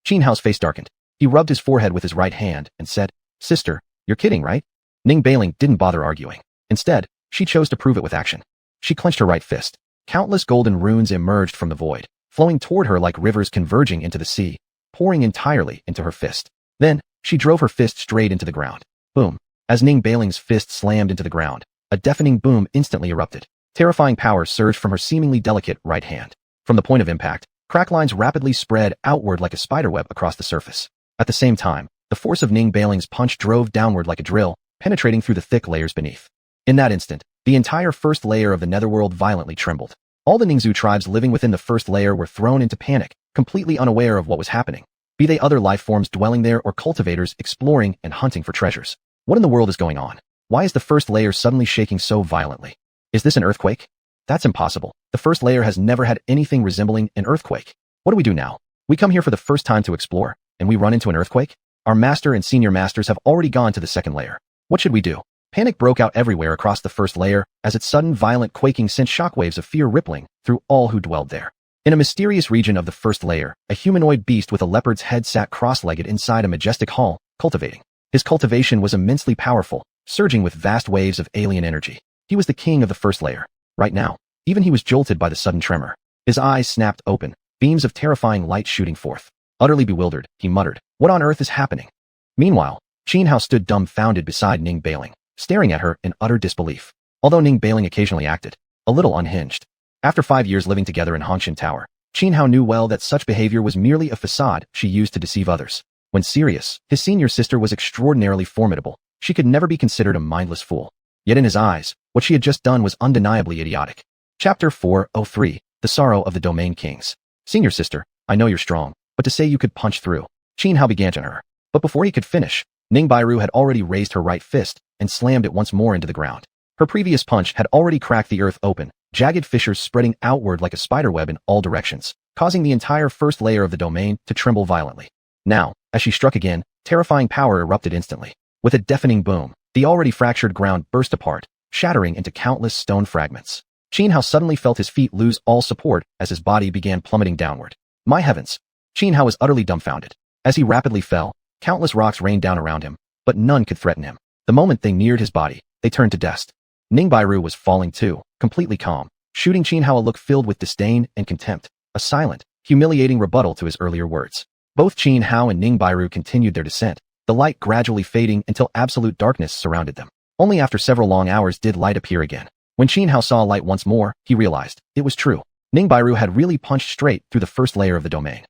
Xianhao's face darkened. He rubbed his forehead with his right hand and said, Sister, you're kidding, right? Ningbailing didn't bother arguing. Instead, She chose to prove it with action. She clenched her right fist. Countless golden runes emerged from the void, flowing toward her like rivers converging into the sea, pouring entirely into her fist. Then, she drove her fist straight into the ground. Boom. As Ning Bailing's fist slammed into the ground, a deafening boom instantly erupted. Terrifying power surged from her seemingly delicate right hand. From the point of impact, crack lines rapidly spread outward like a spiderweb across the surface. At the same time, the force of Ning Bailing's punch drove downward like a drill, penetrating through the thick layers beneath. In that instant, the entire first layer of the netherworld violently trembled. All the Ningzu tribes living within the first layer were thrown into panic, completely unaware of what was happening. Be they other life forms dwelling there or cultivators exploring and hunting for treasures. What in the world is going on? Why is the first layer suddenly shaking so violently? Is this an earthquake? That's impossible. The first layer has never had anything resembling an earthquake. What do we do now? We come here for the first time to explore, and we run into an earthquake? Our master and senior masters have already gone to the second layer. What should we do? Panic broke out everywhere across the first layer as its sudden violent quaking sent shockwaves of fear rippling through all who dwelled there. In a mysterious region of the first layer, a humanoid beast with a leopard's head sat cross-legged inside a majestic hall, cultivating. His cultivation was immensely powerful, surging with vast waves of alien energy. He was the king of the first layer. Right now, even he was jolted by the sudden tremor. His eyes snapped open, beams of terrifying light shooting forth. Utterly bewildered, he muttered, "What on earth is happening?" Meanwhile, Xianhao stood dumbfounded beside Ning Bailing, staring at her in utter disbelief. Although Ning Bailing occasionally acted a little unhinged. After 5 years living together in Hongshan Tower, Xianhao knew well that such behavior was merely a facade she used to deceive others. When serious, his senior sister was extraordinarily formidable. She could never be considered a mindless fool. Yet in his eyes, what she had just done was undeniably idiotic. Chapter 403, The Sorrow of the Domain Kings. Senior sister, I know you're strong, but to say you could punch through. Xianhao began to her. But before he could finish, Ning Bairu had already raised her right fist and slammed it once more into the ground. Her previous punch had already cracked the earth open, jagged fissures spreading outward like a spiderweb in all directions, causing the entire first layer of the domain to tremble violently. Now, as she struck again, terrifying power erupted instantly. With a deafening boom, the already fractured ground burst apart, shattering into countless stone fragments. Xianhao suddenly felt his feet lose all support as his body began plummeting downward. My heavens! Xianhao was utterly dumbfounded. As he rapidly fell, countless rocks rained down around him, but none could threaten him. The moment they neared his body, they turned to dust. Ning Bairu was falling too, completely calm, shooting Xianhao a look filled with disdain and contempt, a silent, humiliating rebuttal to his earlier words. Both Xianhao and Ning Bairu continued their descent, the light gradually fading until absolute darkness surrounded them. Only after several long hours did light appear again. When Xianhao saw light once more, he realized it was true. Ning Bairu had really punched straight through the first layer of the domain.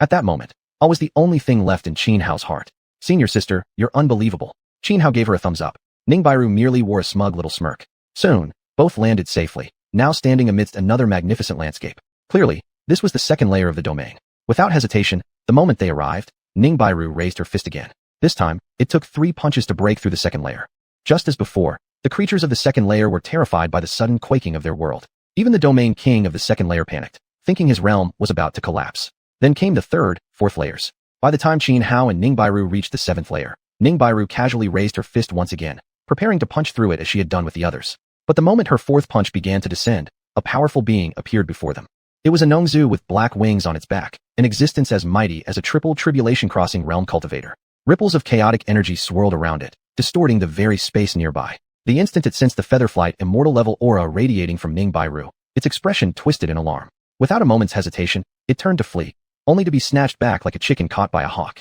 At that moment, awe was the only thing left in Xianhao's heart. Senior sister, you're unbelievable. Xianhao gave her a thumbs up. Ning Bairu merely wore a smug little smirk. Soon, both landed safely, now standing amidst another magnificent landscape. Clearly, this was the second layer of the domain. Without hesitation, the moment they arrived, Ning Bairu raised her fist again. This time, it took 3 punches to break through the second layer. Just as before, the creatures of the second layer were terrified by the sudden quaking of their world. Even the domain king of the second layer panicked, thinking his realm was about to collapse. Then came the third, fourth layers. By the time Xianhao and Ning Bairu reached the 7th layer, Ning Bairu casually raised her fist once again, preparing to punch through it as she had done with the others. But the moment her 4th punch began to descend, a powerful being appeared before them. It was a Nongzu with black wings on its back, an existence as mighty as a triple tribulation-crossing realm cultivator. Ripples of chaotic energy swirled around it, distorting the very space nearby. The instant it sensed the featherflight immortal-level aura radiating from Ning Bairu, its expression twisted in alarm. Without a moment's hesitation, it turned to flee, only to be snatched back like a chicken caught by a hawk.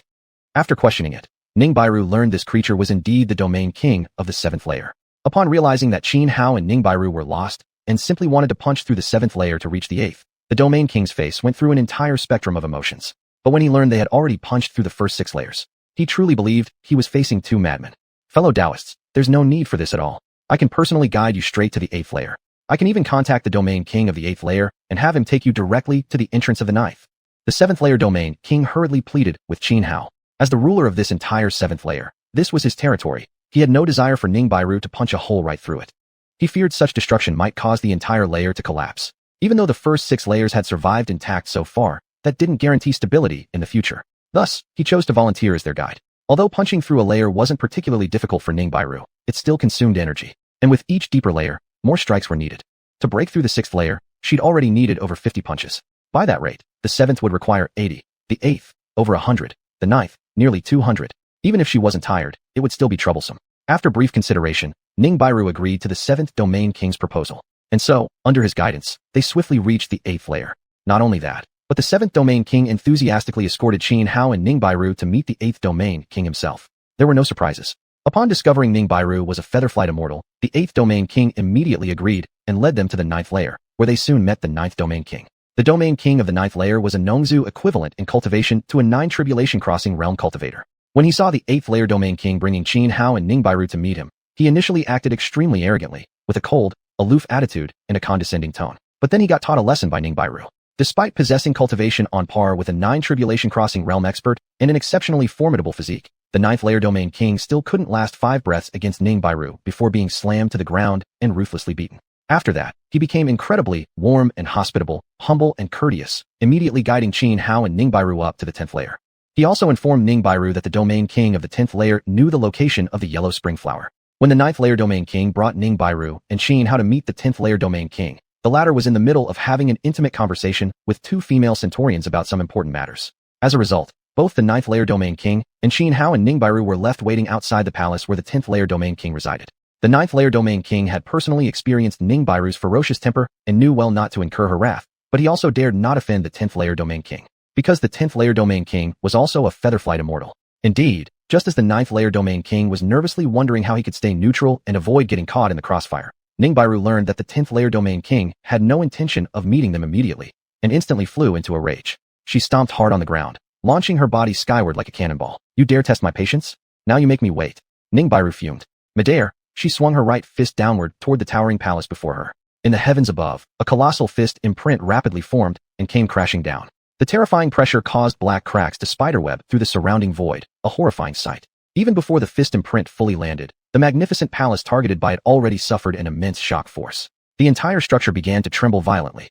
After questioning it, Ning Bairu learned this creature was indeed the domain king of the 7th layer. Upon realizing that Xianhao and Ning Bairu were lost, and simply wanted to punch through the 7th layer to reach the 8th, the domain king's face went through an entire spectrum of emotions. But when he learned they had already punched through the first 6 layers, he truly believed he was facing 2 madmen. Fellow Taoists, there's no need for this at all. I can personally guide you straight to the 8th layer. I can even contact the domain king of the 8th layer and have him take you directly to the entrance of the 9th. The 7th layer domain king hurriedly pleaded with Xianhao. As the ruler of this entire 7th layer, this was his territory. He had no desire for Ning Bairu to punch a hole right through it. He feared such destruction might cause the entire layer to collapse. Even though the first 6 layers had survived intact so far, that didn't guarantee stability in the future. Thus, he chose to volunteer as their guide. Although punching through a layer wasn't particularly difficult for Ning Bairu, it still consumed energy. And with each deeper layer, more strikes were needed. To break through the 6th layer, she'd already needed over 50 punches. By that rate, the 7th would require 80, the 8th, over 100, the 9th, nearly 200. Even if she wasn't tired, it would still be troublesome. After brief consideration, Ning Bairu agreed to the 7th Domain King's proposal. And so, under his guidance, they swiftly reached the 8th layer. Not only that, but the 7th Domain King enthusiastically escorted Xianhao and Ning Bairu to meet the 8th Domain King himself. There were no surprises. Upon discovering Ning Bairu was a featherflight immortal, the 8th Domain King immediately agreed and led them to the 9th layer, where they soon met the 9th Domain King. The Domain King of the 9th layer was a Nongzu equivalent in cultivation to a 9 Tribulation Crossing realm cultivator. When he saw the 8th layer Domain King bringing Xianhao and Ning Bairu to meet him, he initially acted extremely arrogantly, with a cold, aloof attitude and a condescending tone. But then he got taught a lesson by Ning Bairu. Despite possessing cultivation on par with a 9 Tribulation Crossing realm expert and an exceptionally formidable physique, the 9th layer Domain King still couldn't last 5 breaths against Ning Bairu before being slammed to the ground and ruthlessly beaten. After that, he became incredibly warm and hospitable, humble and courteous, immediately guiding Xianhao and Ning Bairu up to the 10th layer. He also informed Ning Bairu that the Domain King of the 10th layer knew the location of the yellow spring flower. When the 9th layer Domain King brought Ning Bairu and Xianhao to meet the 10th layer Domain King, the latter was in the middle of having an intimate conversation with 2 female centaurians about some important matters. As a result, both the 9th layer Domain King and Xianhao and Ning Bairu were left waiting outside the palace where the 10th layer Domain King resided. The 9th layer Domain King had personally experienced Ning Bairu's ferocious temper and knew well not to incur her wrath, but he also dared not offend the 10th layer Domain King, because the 10th layer Domain King was also a featherflight immortal. Indeed, just as the 9th layer Domain King was nervously wondering how he could stay neutral and avoid getting caught in the crossfire, Ning Bairu learned that the 10th layer Domain King had no intention of meeting them immediately, and instantly flew into a rage. She stomped hard on the ground, launching her body skyward like a cannonball. "You dare test my patience? Now you make me wait." Ning Bairu fumed. Midair, she swung her right fist downward toward the towering palace before her. In the heavens above, a colossal fist imprint rapidly formed and came crashing down. The terrifying pressure caused black cracks to spiderweb through the surrounding void, a horrifying sight. Even before the fist imprint fully landed, the magnificent palace targeted by it already suffered an immense shock force. The entire structure began to tremble violently.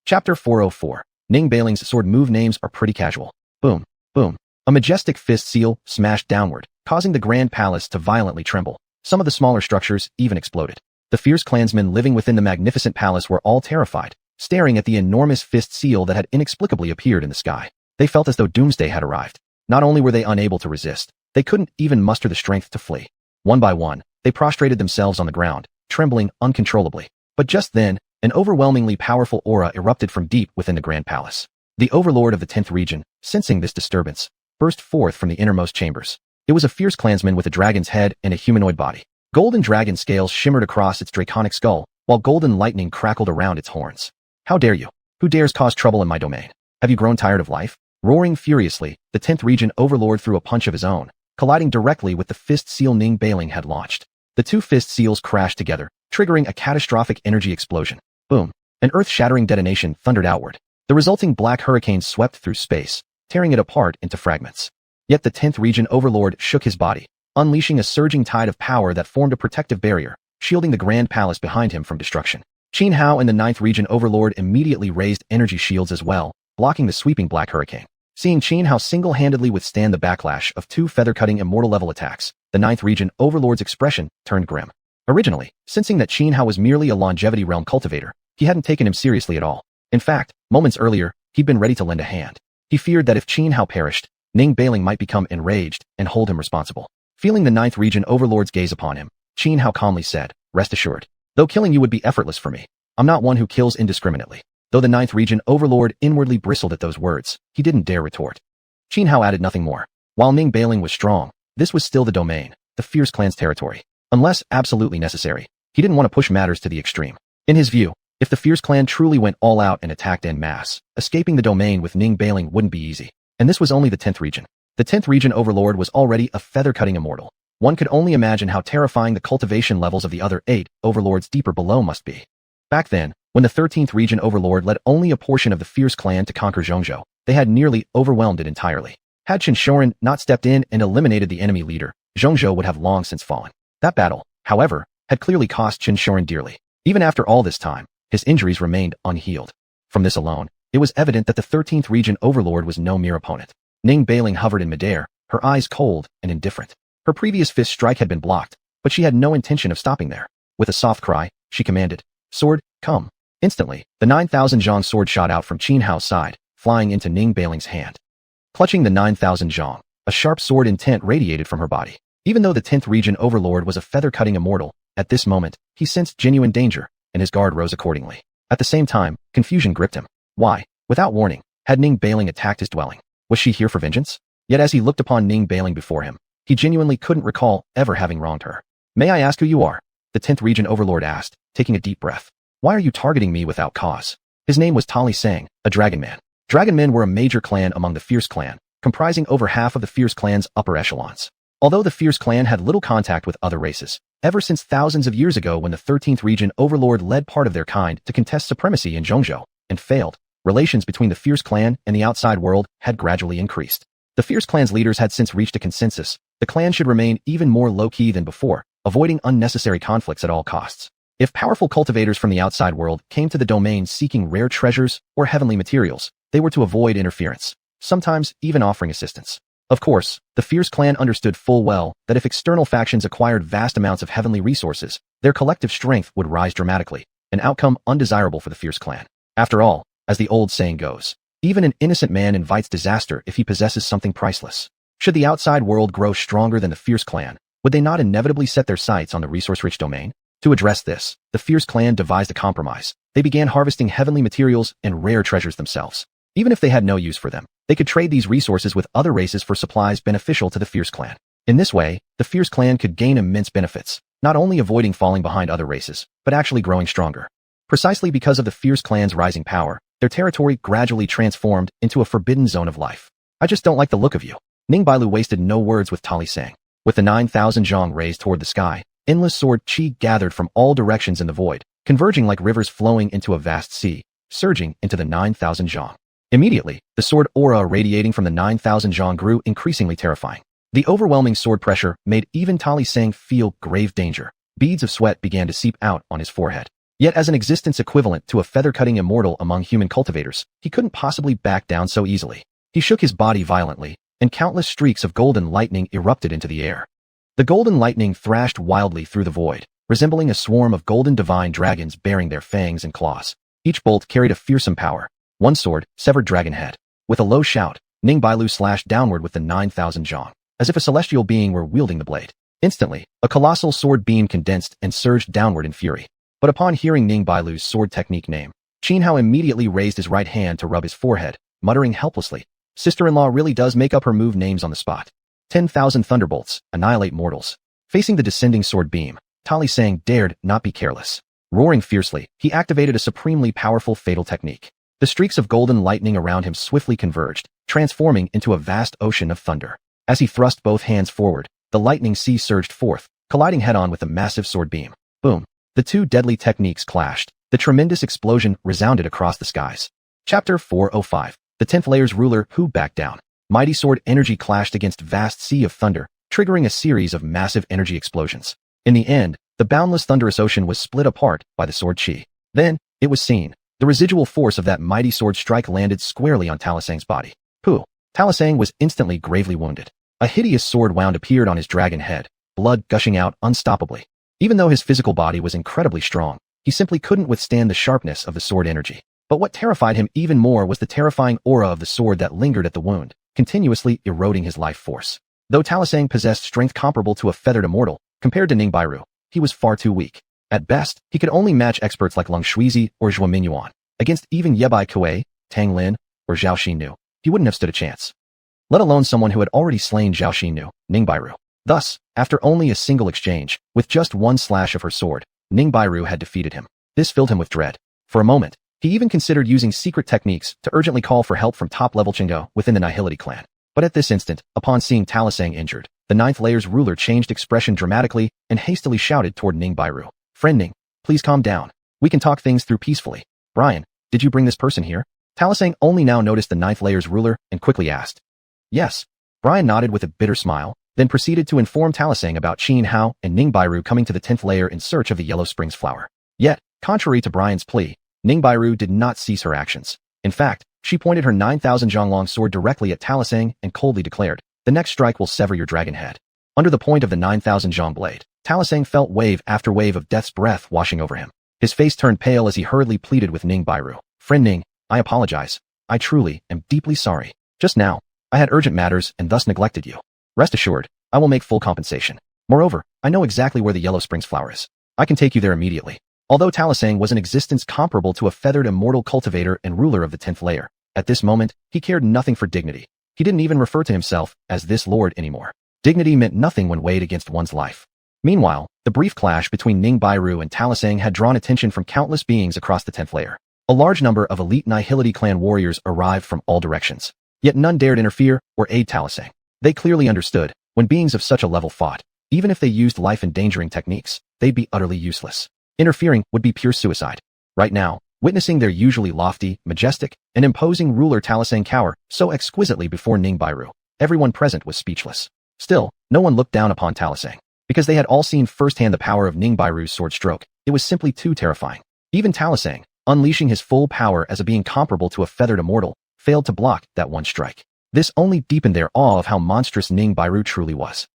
Chapter 404. Ning Bailing's sword move names are pretty casual. Boom, boom. A majestic fist seal smashed downward, causing the grand palace to violently tremble. Some of the smaller structures even exploded. The fierce clansmen living within the magnificent palace were all terrified, staring at the enormous fist seal that had inexplicably appeared in the sky. They felt as though doomsday had arrived. Not only were they unable to resist, they couldn't even muster the strength to flee. One by one, they prostrated themselves on the ground, trembling uncontrollably. But just then, an overwhelmingly powerful aura erupted from deep within the grand palace. The overlord of the 10th region, sensing this disturbance, burst forth from the innermost chambers. It was a fierce clansman with a dragon's head and a humanoid body. Golden dragon scales shimmered across its draconic skull, while golden lightning crackled around its horns. "How dare you? Who dares cause trouble in my domain? Have you grown tired of life?" Roaring furiously, the 10th region overlord threw a punch of his own, colliding directly with the fist seal Ning Bailing had launched. The 2 fist seals crashed together, triggering a catastrophic energy explosion. Boom! An earth-shattering detonation thundered outward. The resulting black hurricane swept through space, tearing it apart into fragments. Yet the 10th region overlord shook his body, unleashing a surging tide of power that formed a protective barrier, shielding the grand palace behind him from destruction. Xianhao and the 9th region overlord immediately raised energy shields as well, blocking the sweeping black hurricane. Seeing Xianhao single-handedly withstand the backlash of 2 feather-cutting immortal-level attacks, the 9th region overlord's expression turned grim. Originally, sensing that Xianhao was merely a longevity realm cultivator, he hadn't taken him seriously at all. In fact, moments earlier, he'd been ready to lend a hand. He feared that if Xianhao perished, Ning Bailing might become enraged and hold him responsible. Feeling the 9th region overlord's gaze upon him, Xianhao calmly said, "Rest assured. Though killing you would be effortless for me, I'm not one who kills indiscriminately." Though the 9th region overlord inwardly bristled at those words, he didn't dare retort. Xianhao added nothing more. While Ning Bailing was strong, this was still the domain, the fierce clan's territory. Unless absolutely necessary, he didn't want to push matters to the extreme. In his view, if the fierce clan truly went all out and attacked en masse, escaping the domain with Ning Bailing wouldn't be easy. And this was only the 10th region. The 10th region overlord was already a feather-cutting immortal. One could only imagine how terrifying the cultivation levels of the other 8 overlords deeper below must be. Back then, when the 13th region overlord led only a portion of the fierce clan to conquer Zhongzhou, they had nearly overwhelmed it entirely. Had xiuxian not stepped in and eliminated the enemy leader, Zhongzhou would have long since fallen. That battle, however, had clearly cost xiuxian dearly. Even after all this time, his injuries remained unhealed. From this alone, it was evident that the 13th region overlord was no mere opponent. Ning Bailing hovered in midair, her eyes cold and indifferent. Her previous fist strike had been blocked, but she had no intention of stopping there. With a soft cry, she commanded, "Sword, come." Instantly, the 9,000 zhong sword shot out from Xianhao's side, flying into Ning Bailing's hand. Clutching the 9,000 zhong, a sharp sword intent radiated from her body. Even though the 10th region overlord was a feather-cutting immortal, At this moment, he sensed genuine danger, and his guard rose accordingly. At the same time, confusion gripped him. Why, without warning, had Ning Bailing attacked his dwelling? Was she here for vengeance? Yet as he looked upon Ning Bailing before him, he genuinely couldn't recall ever having wronged her. May I ask who you are? The 10th Region Overlord asked, taking a deep breath. Why are you targeting me without cause? His name was Tali Sang, a dragon man. Dragon men were a major clan among the Fierce clan, comprising over half of the Fierce clan's upper echelons. Although the Fierce clan had little contact with other races, ever since thousands of years ago when the 13th Region Overlord led part of their kind to contest supremacy in Zhongzhou, and failed, relations between the Fierce clan and the outside world had gradually increased. The Fierce clan's leaders had since reached a consensus. The clan should remain even more low-key than before, avoiding unnecessary conflicts at all costs. If powerful cultivators from the outside world came to the domain seeking rare treasures or heavenly materials, they were to avoid interference, sometimes even offering assistance. Of course, the Fierce clan understood full well that if external factions acquired vast amounts of heavenly resources, their collective strength would rise dramatically, an outcome undesirable for the Fierce clan. After all, as the old saying goes, even an innocent man invites disaster if he possesses something priceless. Should the outside world grow stronger than the Fierce clan, would they not inevitably set their sights on the resource-rich domain? To address this, the Fierce clan devised a compromise. They began harvesting heavenly materials and rare treasures themselves. Even if they had no use for them, they could trade these resources with other races for supplies beneficial to the Fierce clan. In this way, the Fierce clan could gain immense benefits, not only avoiding falling behind other races, but actually growing stronger. Precisely because of the Fierce clan's rising power, their territory gradually transformed into a forbidden zone of life. I just don't like the look of you. Ning Bailu wasted no words with Tali Sang. With the 9,000 zhang raised toward the sky, endless sword qi gathered from all directions in the void, converging like rivers flowing into a vast sea, surging into the 9,000 zhang. Immediately, the sword aura radiating from the 9,000 zhang grew increasingly terrifying. The overwhelming sword pressure made even Tali Sang feel grave danger. Beads of sweat began to seep out on his forehead. Yet as an existence equivalent to a feather-cutting immortal among human cultivators, he couldn't possibly back down so easily. He shook his body violently, and countless streaks of golden lightning erupted into the air. The golden lightning thrashed wildly through the void, resembling a swarm of golden divine dragons bearing their fangs and claws. Each bolt carried a fearsome power. One sword, severed dragon head. With a low shout, Ning Bailu slashed downward with the 9,000 zhang, as if a celestial being were wielding the blade. Instantly, a colossal sword beam condensed and surged downward in fury. But upon hearing Ning Bailu's sword technique name, Xuanhuan immediately raised his right hand to rub his forehead, muttering helplessly, "Sister-in-law really does make up her move names on the spot." 10,000 thunderbolts, annihilate mortals. Facing the descending sword beam, Tali Sang dared not be careless. Roaring fiercely, he activated a supremely powerful fatal technique. The streaks of golden lightning around him swiftly converged, transforming into a vast ocean of thunder. As he thrust both hands forward, the lightning sea surged forth, colliding head-on with the massive sword beam. Boom! The two deadly techniques clashed. The tremendous explosion resounded across the skies. Chapter 405. The 10th layer's ruler who backed down. Mighty sword energy clashed against vast sea of thunder, triggering a series of massive energy explosions. In the end, the boundless thunderous ocean was split apart by the sword qi. Then, it was seen. The residual force of that mighty sword strike landed squarely on Tali Sang's body. Pooh! Tali Sang was instantly gravely wounded. A hideous sword wound appeared on his dragon head, blood gushing out unstoppably. Even though his physical body was incredibly strong, he simply couldn't withstand the sharpness of the sword energy. But what terrified him even more was the terrifying aura of the sword that lingered at the wound, continuously eroding his life force. Though Tali Sang possessed strength comparable to a feathered immortal, compared to Ning Bailu, he was far too weak. At best, he could only match experts like Lung Shuizi or Xuanhuan. Against even Yebai Kuei, Tang Lin, or Zhao Xinnu, he wouldn't have stood a chance. Let alone someone who had already slain Zhao Xinnu, Ning Bailu. Thus, after only a single exchange, with just one slash of her sword, Ning Bailu had defeated him. This filled him with dread. For a moment, he even considered using secret techniques to urgently call for help from top-level Qingge within the Nihility clan. But at this instant, upon seeing Tali Sang injured, the 9th layer's ruler changed expression dramatically and hastily shouted toward Ning Bailu. "Friend Ning, please calm down. We can talk things through peacefully. Brian, did you bring this person here?" Tali Sang only now noticed the 9th layer's ruler and quickly asked. "Yes." Brian nodded with a bitter smile, then proceeded to inform Tali Sang about Qin Hao and Ning Bailu coming to the 10th layer in search of the Yellow Springs flower. Yet, contrary to Brian's plea, Ning Bailu did not cease her actions. In fact, she pointed her 9,000 zhang-long sword directly at Tali Sang and coldly declared, "The next strike will sever your dragon head." Under the point of the 9,000 zhang blade, Tali Sang felt wave after wave of death's breath washing over him. His face turned pale as he hurriedly pleaded with Ning Bailu. "Friend Ning, I apologize. I truly am deeply sorry. Just now, I had urgent matters and thus neglected you. Rest assured, I will make full compensation. Moreover, I know exactly where the Yellow Springs flower is." I can take you there immediately. Although Talasang was an existence comparable to a feathered immortal cultivator and ruler of the 10th layer, at this moment, he cared nothing for dignity. He didn't even refer to himself as this lord anymore. Dignity meant nothing when weighed against one's life. Meanwhile, the brief clash between Ning Bairu and Talasang had drawn attention from countless beings across the 10th layer. A large number of elite Nihility clan warriors arrived from all directions. Yet none dared interfere or aid Talasang. They clearly understood, when beings of such a level fought, even if they used life-endangering techniques, they'd be utterly useless. Interfering would be pure suicide. Right now, witnessing their usually lofty, majestic, and imposing ruler Talasang cower so exquisitely before Ning Bairu, everyone present was speechless. Still, no one looked down upon Talasang. Because they had all seen firsthand the power of Ning Bairu's sword stroke, it was simply too terrifying. Even Talasang, unleashing his full power as a being comparable to a feathered immortal, failed to block that one strike. This only deepened their awe of how monstrous Ning Bairu truly was.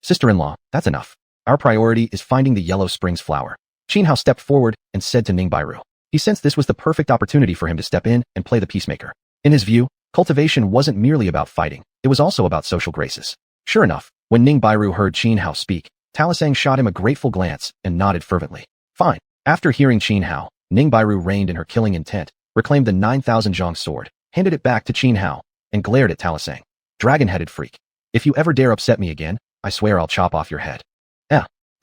Sister-in-law, that's enough. Our priority is finding the Yellow Springs flower. Xianhao stepped forward and said to Ning Bairu. He sensed this was the perfect opportunity for him to step in and play the peacemaker. In his view, cultivation wasn't merely about fighting, it was also about social graces. Sure enough, when Ning Bairu heard Xianhao speak, Talasang shot him a grateful glance and nodded fervently. Fine. After hearing Xianhao, Ning Bairu reined in her killing intent, reclaimed the 9,000 zhong sword, handed it back to Xianhao, and glared at Talasang. Dragon-headed freak. If you ever dare upset me again, I swear I'll chop off your head.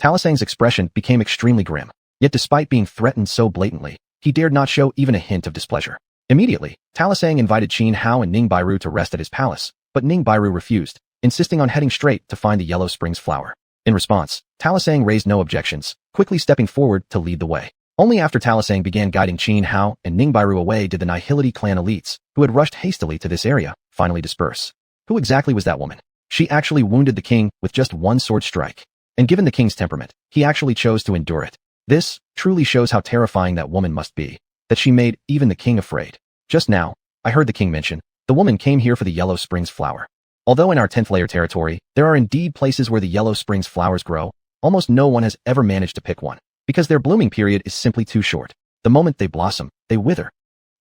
Talasang's expression became extremely grim. Yet despite being threatened so blatantly, he dared not show even a hint of displeasure. Immediately, Talasang invited Xianhao and Ning Bairu to rest at his palace, but Ning Bairu refused, insisting on heading straight to find the Yellow Springs flower. In response, Talasang raised no objections, quickly stepping forward to lead the way. Only after Talasang began guiding Xianhao and Ning Bairu away did the Nihility clan elites, who had rushed hastily to this area, finally disperse. Who exactly was that woman? She actually wounded the king with just one sword strike. And given the king's temperament, he actually chose to endure it. This truly shows how terrifying that woman must be, that she made even the king afraid. Just now, I heard the king mention, the woman came here for the Yellow Springs flower. Although in our 10th layer territory, there are indeed places where the Yellow Springs flowers grow, almost no one has ever managed to pick one, because their blooming period is simply too short. The moment they blossom, they wither.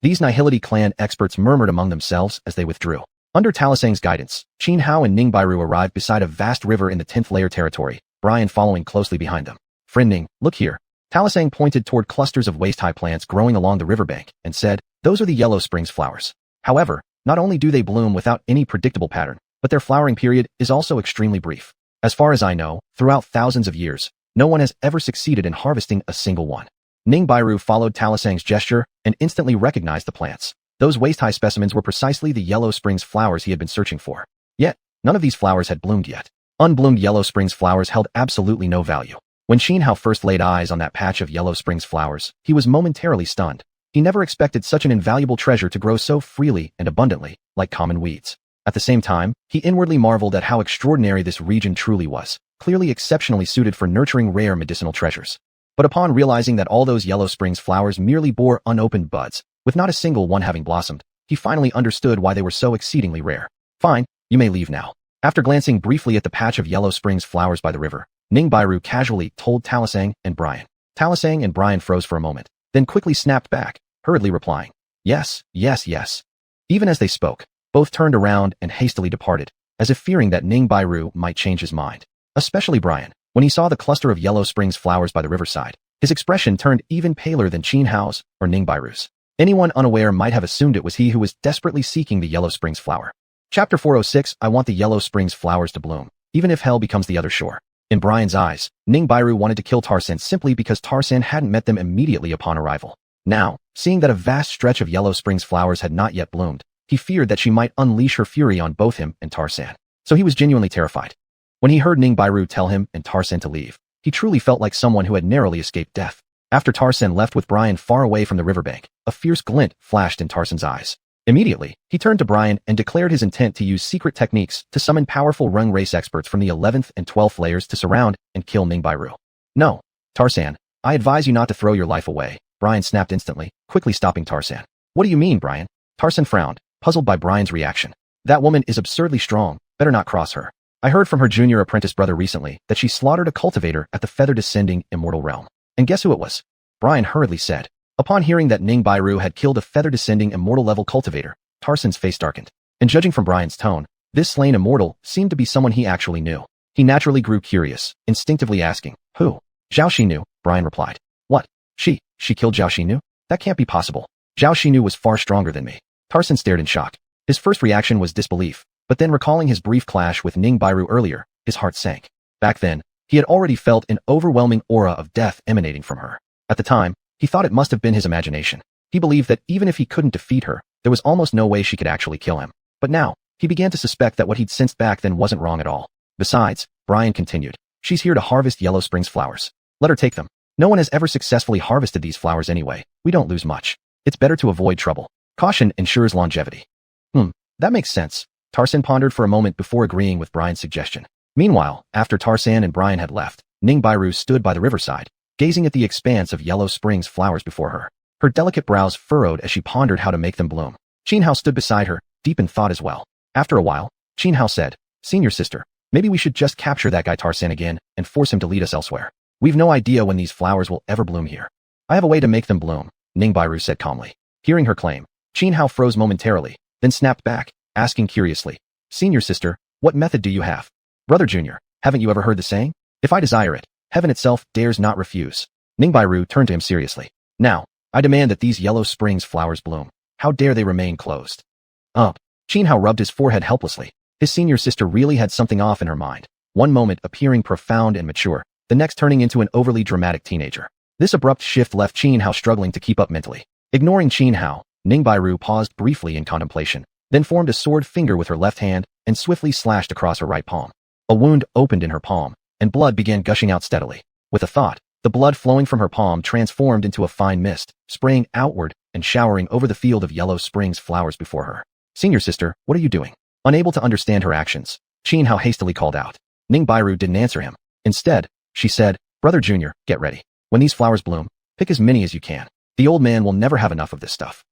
These Nihility clan experts murmured among themselves as they withdrew. Under Talasang's guidance, Xianhao and Ning Bairu arrived beside a vast river in the 10th layer territory, Brian following closely behind them. Friend Ning, look here. Talasang pointed toward clusters of waist-high plants growing along the riverbank and said, those are the Yellow Springs flowers. However, not only do they bloom without any predictable pattern, but their flowering period is also extremely brief. As far as I know, throughout thousands of years, no one has ever succeeded in harvesting a single one. Ning Bairu followed Talasang's gesture and instantly recognized the plants. Those waist-high specimens were precisely the Yellow Springs flowers he had been searching for. Yet, none of these flowers had bloomed yet. Unbloomed Yellow Springs flowers held absolutely no value. When Xianhao first laid eyes on that patch of Yellow Springs flowers, he was momentarily stunned. He never expected such an invaluable treasure to grow so freely and abundantly, like common weeds. At the same time, he inwardly marveled at how extraordinary this region truly was, clearly exceptionally suited for nurturing rare medicinal treasures. But upon realizing that all those Yellow Springs flowers merely bore unopened buds, with not a single one having blossomed, he finally understood why they were so exceedingly rare. Fine, you may leave now. After glancing briefly at the patch of Yellow Springs flowers by the river, Ning Bairu casually told Talasang and Brian. Talasang and Brian froze for a moment, then quickly snapped back, hurriedly replying, yes, yes, yes. Even as they spoke, both turned around and hastily departed, as if fearing that Ning Bairu might change his mind. Especially Brian, when he saw the cluster of Yellow Springs flowers by the riverside, his expression turned even paler than Xianhao's or Ning Bairu's. Anyone unaware might have assumed it was he who was desperately seeking the Yellow Springs flower. Chapter 406, I want the Yellow Springs flowers to bloom, even if hell becomes the other shore. In Brian's eyes, Ning Bairu wanted to kill Tarsan simply because Tarsan hadn't met them immediately upon arrival. Now, seeing that a vast stretch of Yellow Springs flowers had not yet bloomed, he feared that she might unleash her fury on both him and Tarsan. So he was genuinely terrified. When he heard Ning Bairu tell him and Tarsan to leave, he truly felt like someone who had narrowly escaped death. After Tarsan left with Brian far away from the riverbank, a fierce glint flashed in Tarsan's eyes. Immediately, he turned to Brian and declared his intent to use secret techniques to summon powerful rung race experts from the 11th and 12th layers to surround and kill Ning Bairu. No, Tarsan, I advise you not to throw your life away, Brian snapped instantly, quickly stopping Tarsan. What do you mean, Brian? Tarsan frowned, puzzled by Brian's reaction. That woman is absurdly strong, better not cross her. I heard from her junior apprentice brother recently that she slaughtered a cultivator at the feather-descending immortal realm. And guess who it was? Brian hurriedly said. Upon hearing that Ning Bairu had killed a feather-descending immortal-level cultivator, Tarsan's face darkened. And judging from Brian's tone, this slain immortal seemed to be someone he actually knew. He naturally grew curious, instinctively asking, who? Xiuxian knew, Brian replied. What? She killed Zhao Xinu? That can't be possible. Zhao Xinu was far stronger than me. Tarsan stared in shock. His first reaction was disbelief, but then recalling his brief clash with Ning Bairu earlier, his heart sank. Back then, he had already felt an overwhelming aura of death emanating from her. At the time, he thought it must have been his imagination. He believed that even if he couldn't defeat her, there was almost no way she could actually kill him. But now, he began to suspect that what he'd sensed back then wasn't wrong at all. Besides, Brian continued, she's here to harvest Yellow Springs flowers. Let her take them. No one has ever successfully harvested these flowers anyway. We don't lose much. It's better to avoid trouble. Caution ensures longevity. That makes sense. Tarsan pondered for a moment before agreeing with Brian's suggestion. Meanwhile, after Tarsan and Brian had left, Ning Bairu stood by the riverside, gazing at the expanse of Yellow Springs flowers before her. Her delicate brows furrowed as she pondered how to make them bloom. Xianhao stood beside her, deep in thought as well. After a while, Xianhao said, Senior sister, maybe we should just capture that guy Tarsan again and force him to lead us elsewhere. We've no idea when these flowers will ever bloom here. I have a way to make them bloom, Ning Bairu said calmly. Hearing her claim, Xianhao froze momentarily, then snapped back, asking curiously, Senior sister, what method do you have? Brother Junior, haven't you ever heard the saying? If I desire it, heaven itself dares not refuse. Ning Bairu turned to him seriously. Now, I demand that these Yellow Springs flowers bloom. How dare they remain closed? Xianhao rubbed his forehead helplessly. His senior sister really had something off in her mind. One moment appearing profound and mature, the next turning into an overly dramatic teenager. This abrupt shift left Xianhao struggling to keep up mentally. Ignoring Xianhao, Ning Bairu paused briefly in contemplation, then formed a sword finger with her left hand and swiftly slashed across her right palm. A wound opened in her palm, and blood began gushing out steadily. With a thought, the blood flowing from her palm transformed into a fine mist, spraying outward and showering over the field of Yellow Springs flowers before her. Senior sister, what are you doing? Unable to understand her actions, Xianhao hastily called out. Ning Bairu didn't answer him. Instead, she said, Brother Junior, get ready. When these flowers bloom, pick as many as you can. The old man will never have enough of this stuff.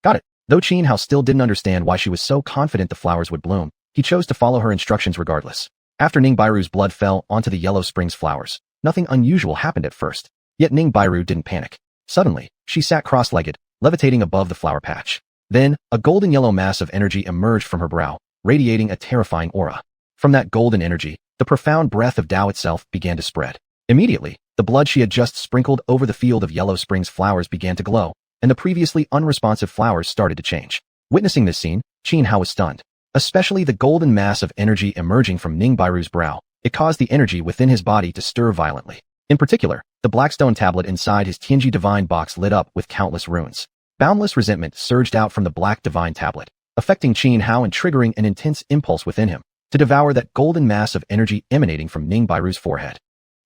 Got it. Though Xianhao still didn't understand why she was so confident the flowers would bloom, he chose to follow her instructions regardless. After Ning Bairu's blood fell onto the Yellow Springs flowers, nothing unusual happened at first. Yet Ning Bairu didn't panic. Suddenly, she sat cross-legged, levitating above the flower patch. Then, a golden yellow mass of energy emerged from her brow, radiating a terrifying aura. From that golden energy, the profound breath of Tao itself began to spread. Immediately, the blood she had just sprinkled over the field of Yellow Springs flowers began to glow, and the previously unresponsive flowers started to change. Witnessing this scene, Xianhao was stunned. Especially the golden mass of energy emerging from Ning Bairu's brow. It caused the energy within his body to stir violently. In particular, the blackstone tablet inside his Tianji divine box lit up with countless runes. Boundless resentment surged out from the black divine tablet, affecting Xianhao and triggering an intense impulse within him to devour that golden mass of energy emanating from Ning Bairu's forehead.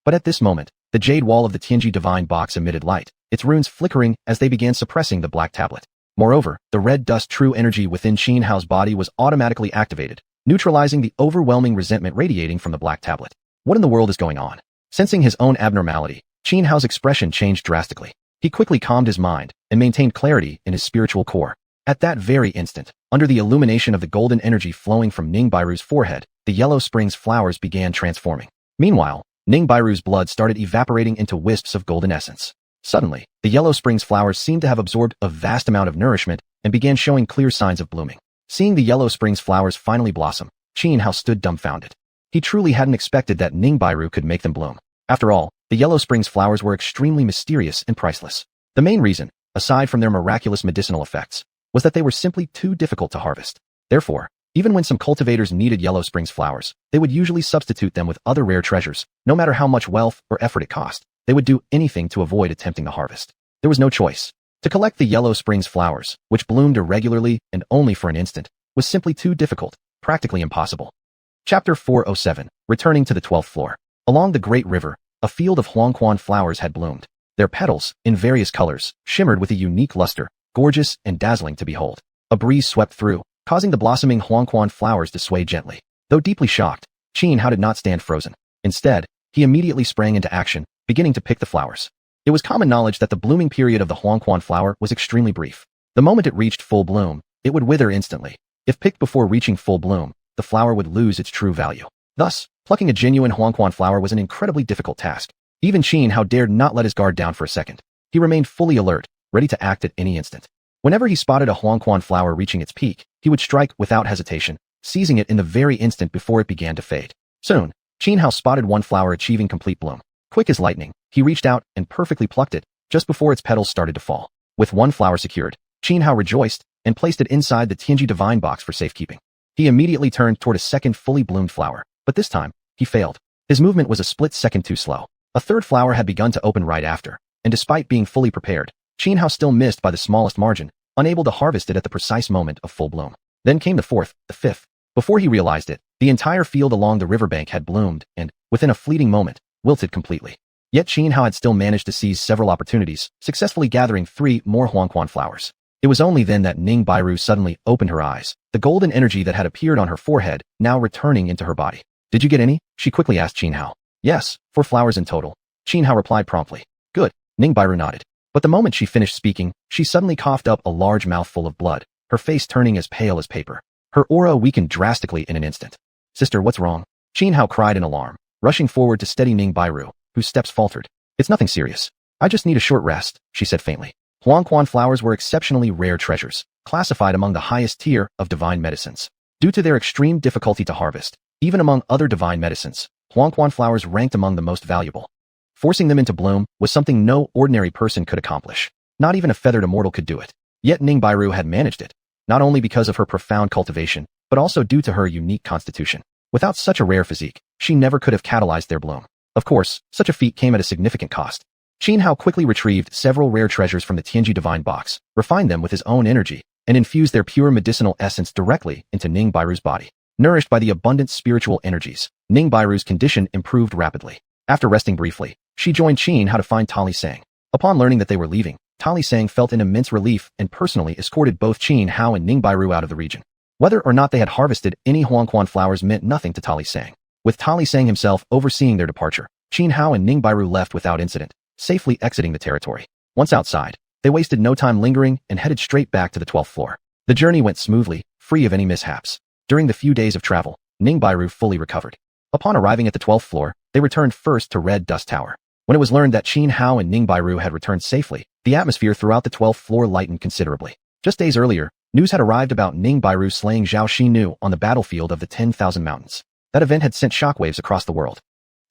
But at this moment, the jade wall of the Tianji divine box emitted light, its runes flickering as they began suppressing the black tablet. Moreover, the red dust true energy within Xianhao's body was automatically activated, neutralizing the overwhelming resentment radiating from the black tablet. What in the world is going on? Sensing his own abnormality, Xianhao's expression changed drastically. He quickly calmed his mind and maintained clarity in his spiritual core. At that very instant, under the illumination of the golden energy flowing from Ning Bairu's forehead, the Yellow Springs flowers began transforming. Meanwhile, Ning Bairu's blood started evaporating into wisps of golden essence. Suddenly, the Yellow Springs flowers seemed to have absorbed a vast amount of nourishment and began showing clear signs of blooming. Seeing the Yellow Springs flowers finally blossom, Xianhao stood dumbfounded. He truly hadn't expected that Ning Bairu could make them bloom. After all, the Yellow Springs flowers were extremely mysterious and priceless. The main reason, aside from their miraculous medicinal effects, was that they were simply too difficult to harvest. Therefore, even when some cultivators needed Yellow Springs flowers, they would usually substitute them with other rare treasures, no matter how much wealth or effort it cost. They would do anything to avoid attempting the harvest. There was no choice. To collect the Yellow Springs flowers, which bloomed irregularly and only for an instant, was simply too difficult, practically impossible. Chapter 407, Returning to the 12th floor. Along the great river, a field of xuanhuan flowers had bloomed. Their petals, in various colors, shimmered with a unique luster, gorgeous and dazzling to behold. A breeze swept through, causing the blossoming xuanhuan flowers to sway gently. Though deeply shocked, Xianhao did not stand frozen. Instead, he immediately sprang into action, beginning to pick the flowers. It was common knowledge that the blooming period of the xuanhuan flower was extremely brief. The moment it reached full bloom, it would wither instantly. If picked before reaching full bloom, the flower would lose its true value. Thus, plucking a genuine xuanhuan flower was an incredibly difficult task. Even Xianhao dared not let his guard down for a second. He remained fully alert, ready to act at any instant. Whenever he spotted a xuanhuan flower reaching its peak, he would strike without hesitation, seizing it in the very instant before it began to fade. Soon, Xianhao spotted one flower achieving complete bloom. Quick as lightning, he reached out and perfectly plucked it, just before its petals started to fall. With one flower secured, Xianhao rejoiced and placed it inside the Tianji divine box for safekeeping. He immediately turned toward a second fully bloomed flower, but this time, he failed. His movement was a split second too slow. A third flower had begun to open right after, and despite being fully prepared, Xianhao still missed by the smallest margin, unable to harvest it at the precise moment of full bloom. Then came the fourth, the fifth. Before he realized it, the entire field along the riverbank had bloomed and, within a fleeting moment, wilted completely. Yet Xianhao had still managed to seize several opportunities, successfully gathering 3 more xuanhuan flowers. It was only then that Ning Bairu suddenly opened her eyes, the golden energy that had appeared on her forehead now returning into her body. Did you get any? She quickly asked Xianhao. Yes, 4 flowers in total. Xianhao replied promptly. Good. Ning Bairu nodded. But the moment she finished speaking, she suddenly coughed up a large mouthful of blood, her face turning as pale as paper. Her aura weakened drastically in an instant. Sister, what's wrong? Xianhao cried in alarm, rushing forward to steady Ning Bairu, whose steps faltered. It's nothing serious. I just need a short rest, she said faintly. Xuanhuan flowers were exceptionally rare treasures, classified among the highest tier of divine medicines. Due to their extreme difficulty to harvest, even among other divine medicines, xuanhuan flowers ranked among the most valuable. Forcing them into bloom was something no ordinary person could accomplish. Not even a feathered immortal could do it. Yet Ning Bairu had managed it, not only because of her profound cultivation, but also due to her unique constitution. Without such a rare physique, she never could have catalyzed their bloom. Of course, such a feat came at a significant cost. Xianhao quickly retrieved several rare treasures from the Tianji divine box, refined them with his own energy, and infused their pure medicinal essence directly into Ning Bairu's body. Nourished by the abundant spiritual energies, Ning Bairu's condition improved rapidly. After resting briefly, she joined Xianhao to find Tali Sang. Upon learning that they were leaving, Tali Sang felt an immense relief and personally escorted both Xianhao and Ning Bairu out of the region. Whether or not they had harvested any xuanhuan flowers meant nothing to Tali Sang. With Tali Sang himself overseeing their departure, Xianhao and Ning Bairu left without incident, safely exiting the territory. Once outside, they wasted no time lingering and headed straight back to the 12th floor. The journey went smoothly, free of any mishaps. During the few days of travel, Ning Bairu fully recovered. Upon arriving at the 12th floor, they returned first to Red Dust Tower. When it was learned that Xianhao and Ning Bairu had returned safely, the atmosphere throughout the 12th floor lightened considerably. Just days earlier, news had arrived about Ning Bairu slaying Zhao Xinu on the battlefield of the 10,000 Mountains. That event had sent shockwaves across the world.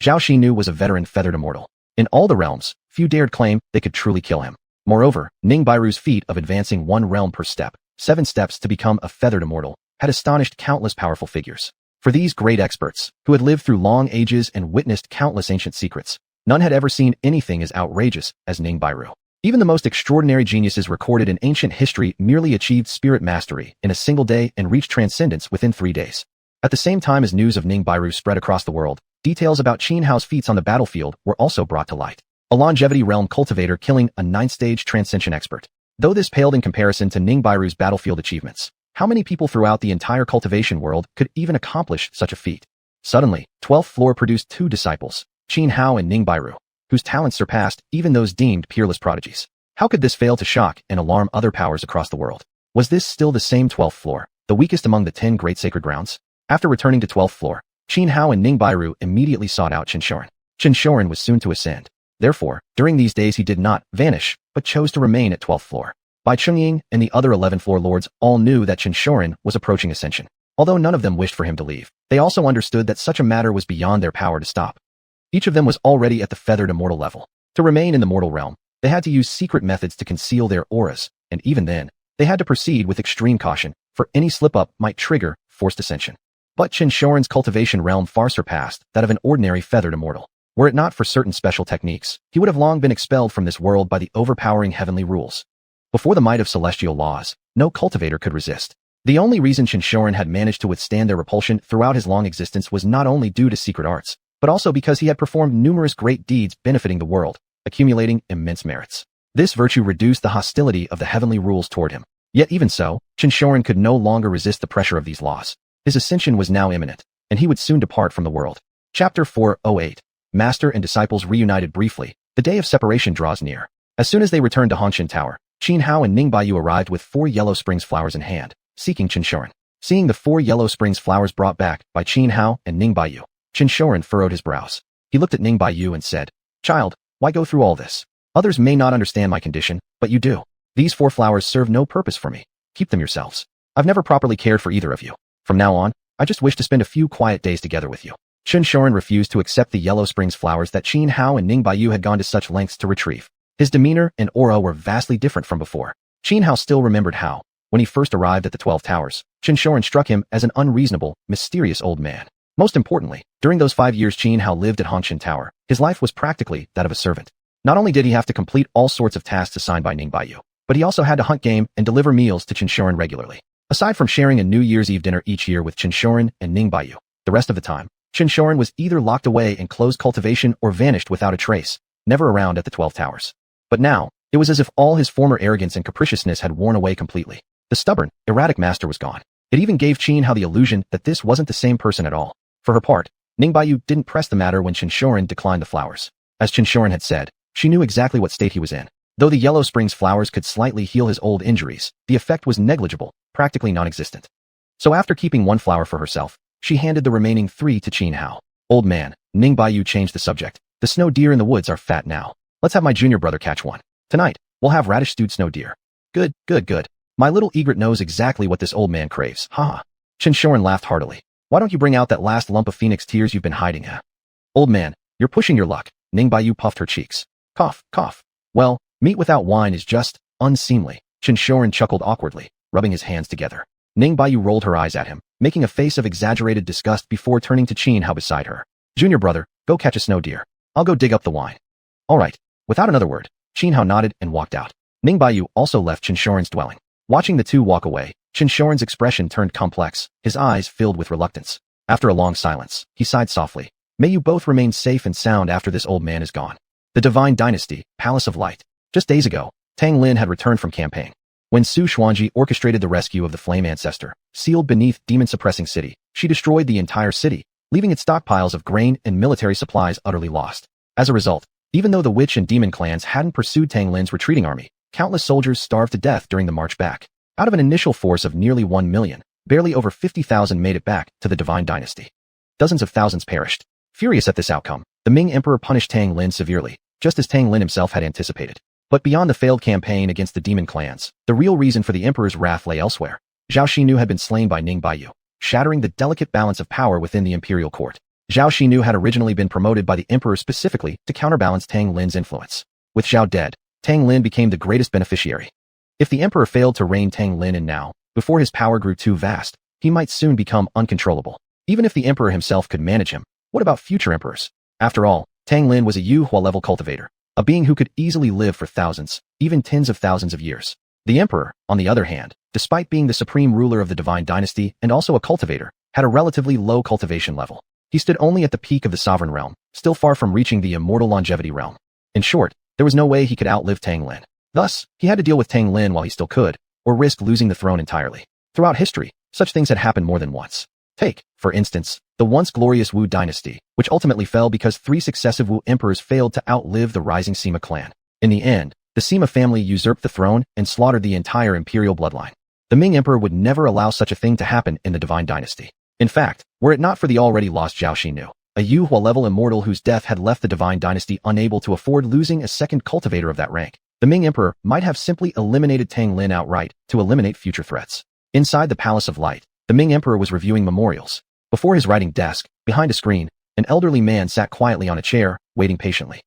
Zhao Xinu was a veteran feathered immortal. In all the realms, few dared claim they could truly kill him. Moreover, Ning Bairu's feat of advancing 1 realm per step, 7 steps to become a feathered immortal, had astonished countless powerful figures. For these great experts, who had lived through long ages and witnessed countless ancient secrets, none had ever seen anything as outrageous as Ning Bairu. Even the most extraordinary geniuses recorded in ancient history merely achieved spirit mastery in a single day and reached transcendence within 3 days. At the same time as news of Ning Bairu spread across the world, details about Xianhao's feats on the battlefield were also brought to light. A longevity realm cultivator killing a 9th-stage transcension expert. Though this paled in comparison to Ning Bairu's battlefield achievements, how many people throughout the entire cultivation world could even accomplish such a feat? Suddenly, 12th floor produced 2 disciples, Xianhao and Ning Bairu, whose talents surpassed even those deemed peerless prodigies. How could this fail to shock and alarm other powers across the world? Was this still the same 12th floor, the weakest among the 10 great sacred grounds? After returning to 12th floor, Xianhao and Ning Bairu immediately sought out xiuxian. Xiuxian was soon to ascend. Therefore, during these days he did not vanish, but chose to remain at 12th floor. Bai Chungying and the other 11th floor lords all knew that xiuxian was approaching ascension. Although none of them wished for him to leave, they also understood that such a matter was beyond their power to stop. Each of them was already at the feathered immortal level. To remain in the mortal realm, they had to use secret methods to conceal their auras, and even then, they had to proceed with extreme caution, for any slip-up might trigger forced ascension. But xiuxian's cultivation realm far surpassed that of an ordinary feathered immortal. Were it not for certain special techniques, he would have long been expelled from this world by the overpowering heavenly rules. Before the might of celestial laws, no cultivator could resist. The only reason xiuxian had managed to withstand their repulsion throughout his long existence was not only due to secret arts, but also because he had performed numerous great deeds benefiting the world, accumulating immense merits. This virtue reduced the hostility of the heavenly rules toward him. Yet even so, xiuxian could no longer resist the pressure of these laws. His ascension was now imminent, and he would soon depart from the world. Chapter 408. Master and disciples reunited briefly. The day of separation draws near. As soon as they returned to Hongshan Tower, Xianhao and Ning Baiyu arrived with 4 yellow springs flowers in hand, seeking xiuxian. Seeing the 4 yellow springs flowers brought back by Xianhao and Ning Baiyu, xiuxian furrowed his brows. He looked at Ning Baiyu and said, "Child, why go through all this? Others may not understand my condition, but you do. These 4 flowers serve no purpose for me. Keep them yourselves. I've never properly cared for either of you. From now on, I just wish to spend a few quiet days together with you." Xianxia refused to accept the Yellow Springs flowers that Qin Hao and Ning Baiyu had gone to such lengths to retrieve. His demeanor and aura were vastly different from before. Qin Hao still remembered how, when he first arrived at the 12 Towers, Xianxia struck him as an unreasonable, mysterious old man. Most importantly, during those 5 years Qin Hao lived at Hongqian Tower, his life was practically that of a servant. Not only did he have to complete all sorts of tasks assigned by Ning Baiyu, but he also had to hunt game and deliver meals to Xianxia regularly. Aside from sharing a New Year's Eve dinner each year with Xianxia and Ning Baiyu, the rest of the time, Xianxia was either locked away in closed cultivation or vanished without a trace, never around at the 12 Towers. But now, it was as if all his former arrogance and capriciousness had worn away completely. The stubborn, erratic master was gone. It even gave Qin Hao the illusion that this wasn't the same person at all. For her part, Ning Baiyu didn't press the matter when Xianxia declined the flowers. As Xianxia had said, she knew exactly what state he was in. Though the Yellow Springs flowers could slightly heal his old injuries, the effect was negligible, practically non-existent. So after keeping one flower for herself, she handed the remaining 3 to Qin Hao. Old man, Ning Baiyu changed the subject. The snow deer in the woods are fat now. Let's have my junior brother catch one. Tonight, we'll have radish stewed snow deer. Good, good, good. My little egret knows exactly what this old man craves. Ha ha. Xianxia laughed heartily. Why don't you bring out that last lump of phoenix tears you've been hiding, huh? Old man, you're pushing your luck. Ning Baiyu puffed her cheeks. Cough, cough. Well, meat without wine is just unseemly. Xianxia chuckled awkwardly, rubbing his hands together. Ning Baiyu rolled her eyes at him, making a face of exaggerated disgust before turning to Qin Hao beside her. Junior brother, go catch a snow deer. I'll go dig up the wine. All right. Without another word, Qin Hao nodded and walked out. Ning Baiyu also left Xianxia's dwelling. Watching the two walk away, Xianxia's expression turned complex, his eyes filled with reluctance. After a long silence, he sighed softly. May you both remain safe and sound after this old man is gone. The Divine Dynasty, Palace of Light. Just days ago, Tang Lin had returned from campaign. When Su Xuanji orchestrated the rescue of the Flame Ancestor, sealed beneath demon-suppressing city, she destroyed the entire city, leaving its stockpiles of grain and military supplies utterly lost. As a result, even though the witch and demon clans hadn't pursued Tang Lin's retreating army, countless soldiers starved to death during the march back. Out of an initial force of nearly 1 million, barely over 50,000 made it back to the Divine Dynasty. Dozens of thousands perished. Furious at this outcome, the Ming Emperor punished Tang Lin severely, just as Tang Lin himself had anticipated. But beyond the failed campaign against the demon clans, the real reason for the emperor's wrath lay elsewhere. Zhao Xinu had been slain by Ning Baiyu, shattering the delicate balance of power within the imperial court. Zhao Xinu had originally been promoted by the emperor specifically to counterbalance Tang Lin's influence. With Zhao dead, Tang Lin became the greatest beneficiary. If the emperor failed to rein Tang Lin in now, before his power grew too vast, he might soon become uncontrollable. Even if the emperor himself could manage him, what about future emperors? After all, Tang Lin was a xiuhuan-level cultivator, a being who could easily live for thousands, even tens of thousands of years. The emperor, on the other hand, despite being the supreme ruler of the Divine Dynasty and also a cultivator, had a relatively low cultivation level. He stood only at the peak of the sovereign realm, still far from reaching the immortal longevity realm. In short, there was no way he could outlive Tang Lin. Thus, he had to deal with Tang Lin while he still could, or risk losing the throne entirely. Throughout history, such things had happened more than once. Take, for instance, the once glorious Wu dynasty, which ultimately fell because 3 successive Wu emperors failed to outlive the rising Sima clan. In the end, the Sima family usurped the throne and slaughtered the entire imperial bloodline. The Ming emperor would never allow such a thing to happen in the Divine Dynasty. In fact, were it not for the already lost Zhao Xinu, a Yuhua-level immortal whose death had left the Divine Dynasty unable to afford losing a second cultivator of that rank, the Ming emperor might have simply eliminated Tang Lin outright to eliminate future threats. Inside the Palace of Light, the Ming emperor was reviewing memorials. Before his writing desk, behind a screen, an elderly man sat quietly on a chair, waiting patiently.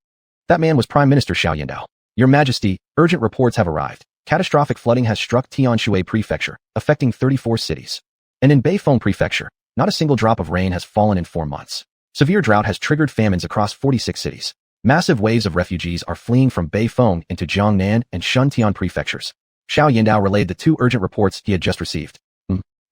That man was Prime Minister Xiaoyandao. Your Majesty, urgent reports have arrived. Catastrophic flooding has struck Tianshui Prefecture, affecting 34 cities. And in Beifeng Prefecture, not a single drop of rain has fallen in 4 months. Severe drought has triggered famines across 46 cities. Massive waves of refugees are fleeing from Beifeng into Jiangnan and Shuntian prefectures. Xiaoyandao relayed the 2 urgent reports he had just received.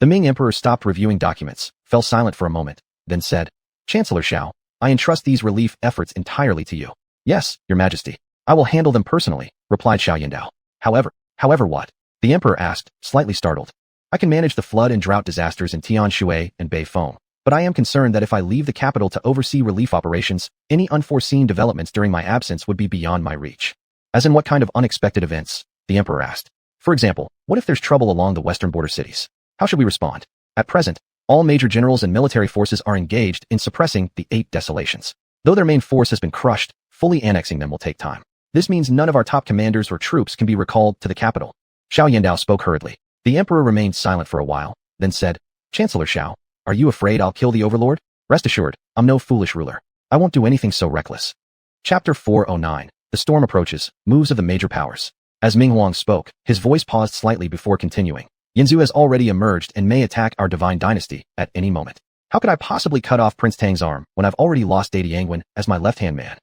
The Ming emperor stopped reviewing documents, fell silent for a moment, then said, Chancellor Xiao, I entrust these relief efforts entirely to you. Yes, Your Majesty. I will handle them personally, replied Xiaoyandao. However what? The emperor asked, slightly startled. I can manage the flood and drought disasters in Tianshui and Beifeng, but I am concerned that if I leave the capital to oversee relief operations, any unforeseen developments during my absence would be beyond my reach. As in what kind of unexpected events? The emperor asked. For example, what if there's trouble along the western border cities? How should we respond? At present, all major generals and military forces are engaged in suppressing the 8 desolations. Though their main force has been crushed, fully annexing them will take time. This means none of our top commanders or troops can be recalled to the capital. Xiaoyandao spoke hurriedly. The emperor remained silent for a while, then said, Chancellor Xiao, are you afraid I'll kill the overlord? Rest assured, I'm no foolish ruler. I won't do anything so reckless. Chapter 409. The storm approaches, moves of the major powers. As Ming Huang spoke, his voice paused slightly before continuing. Yanzu has already emerged and may attack our divine dynasty at any moment. How could I possibly cut off Prince Tang's arm when I've already lost Dadi Yanguan as my left-hand man?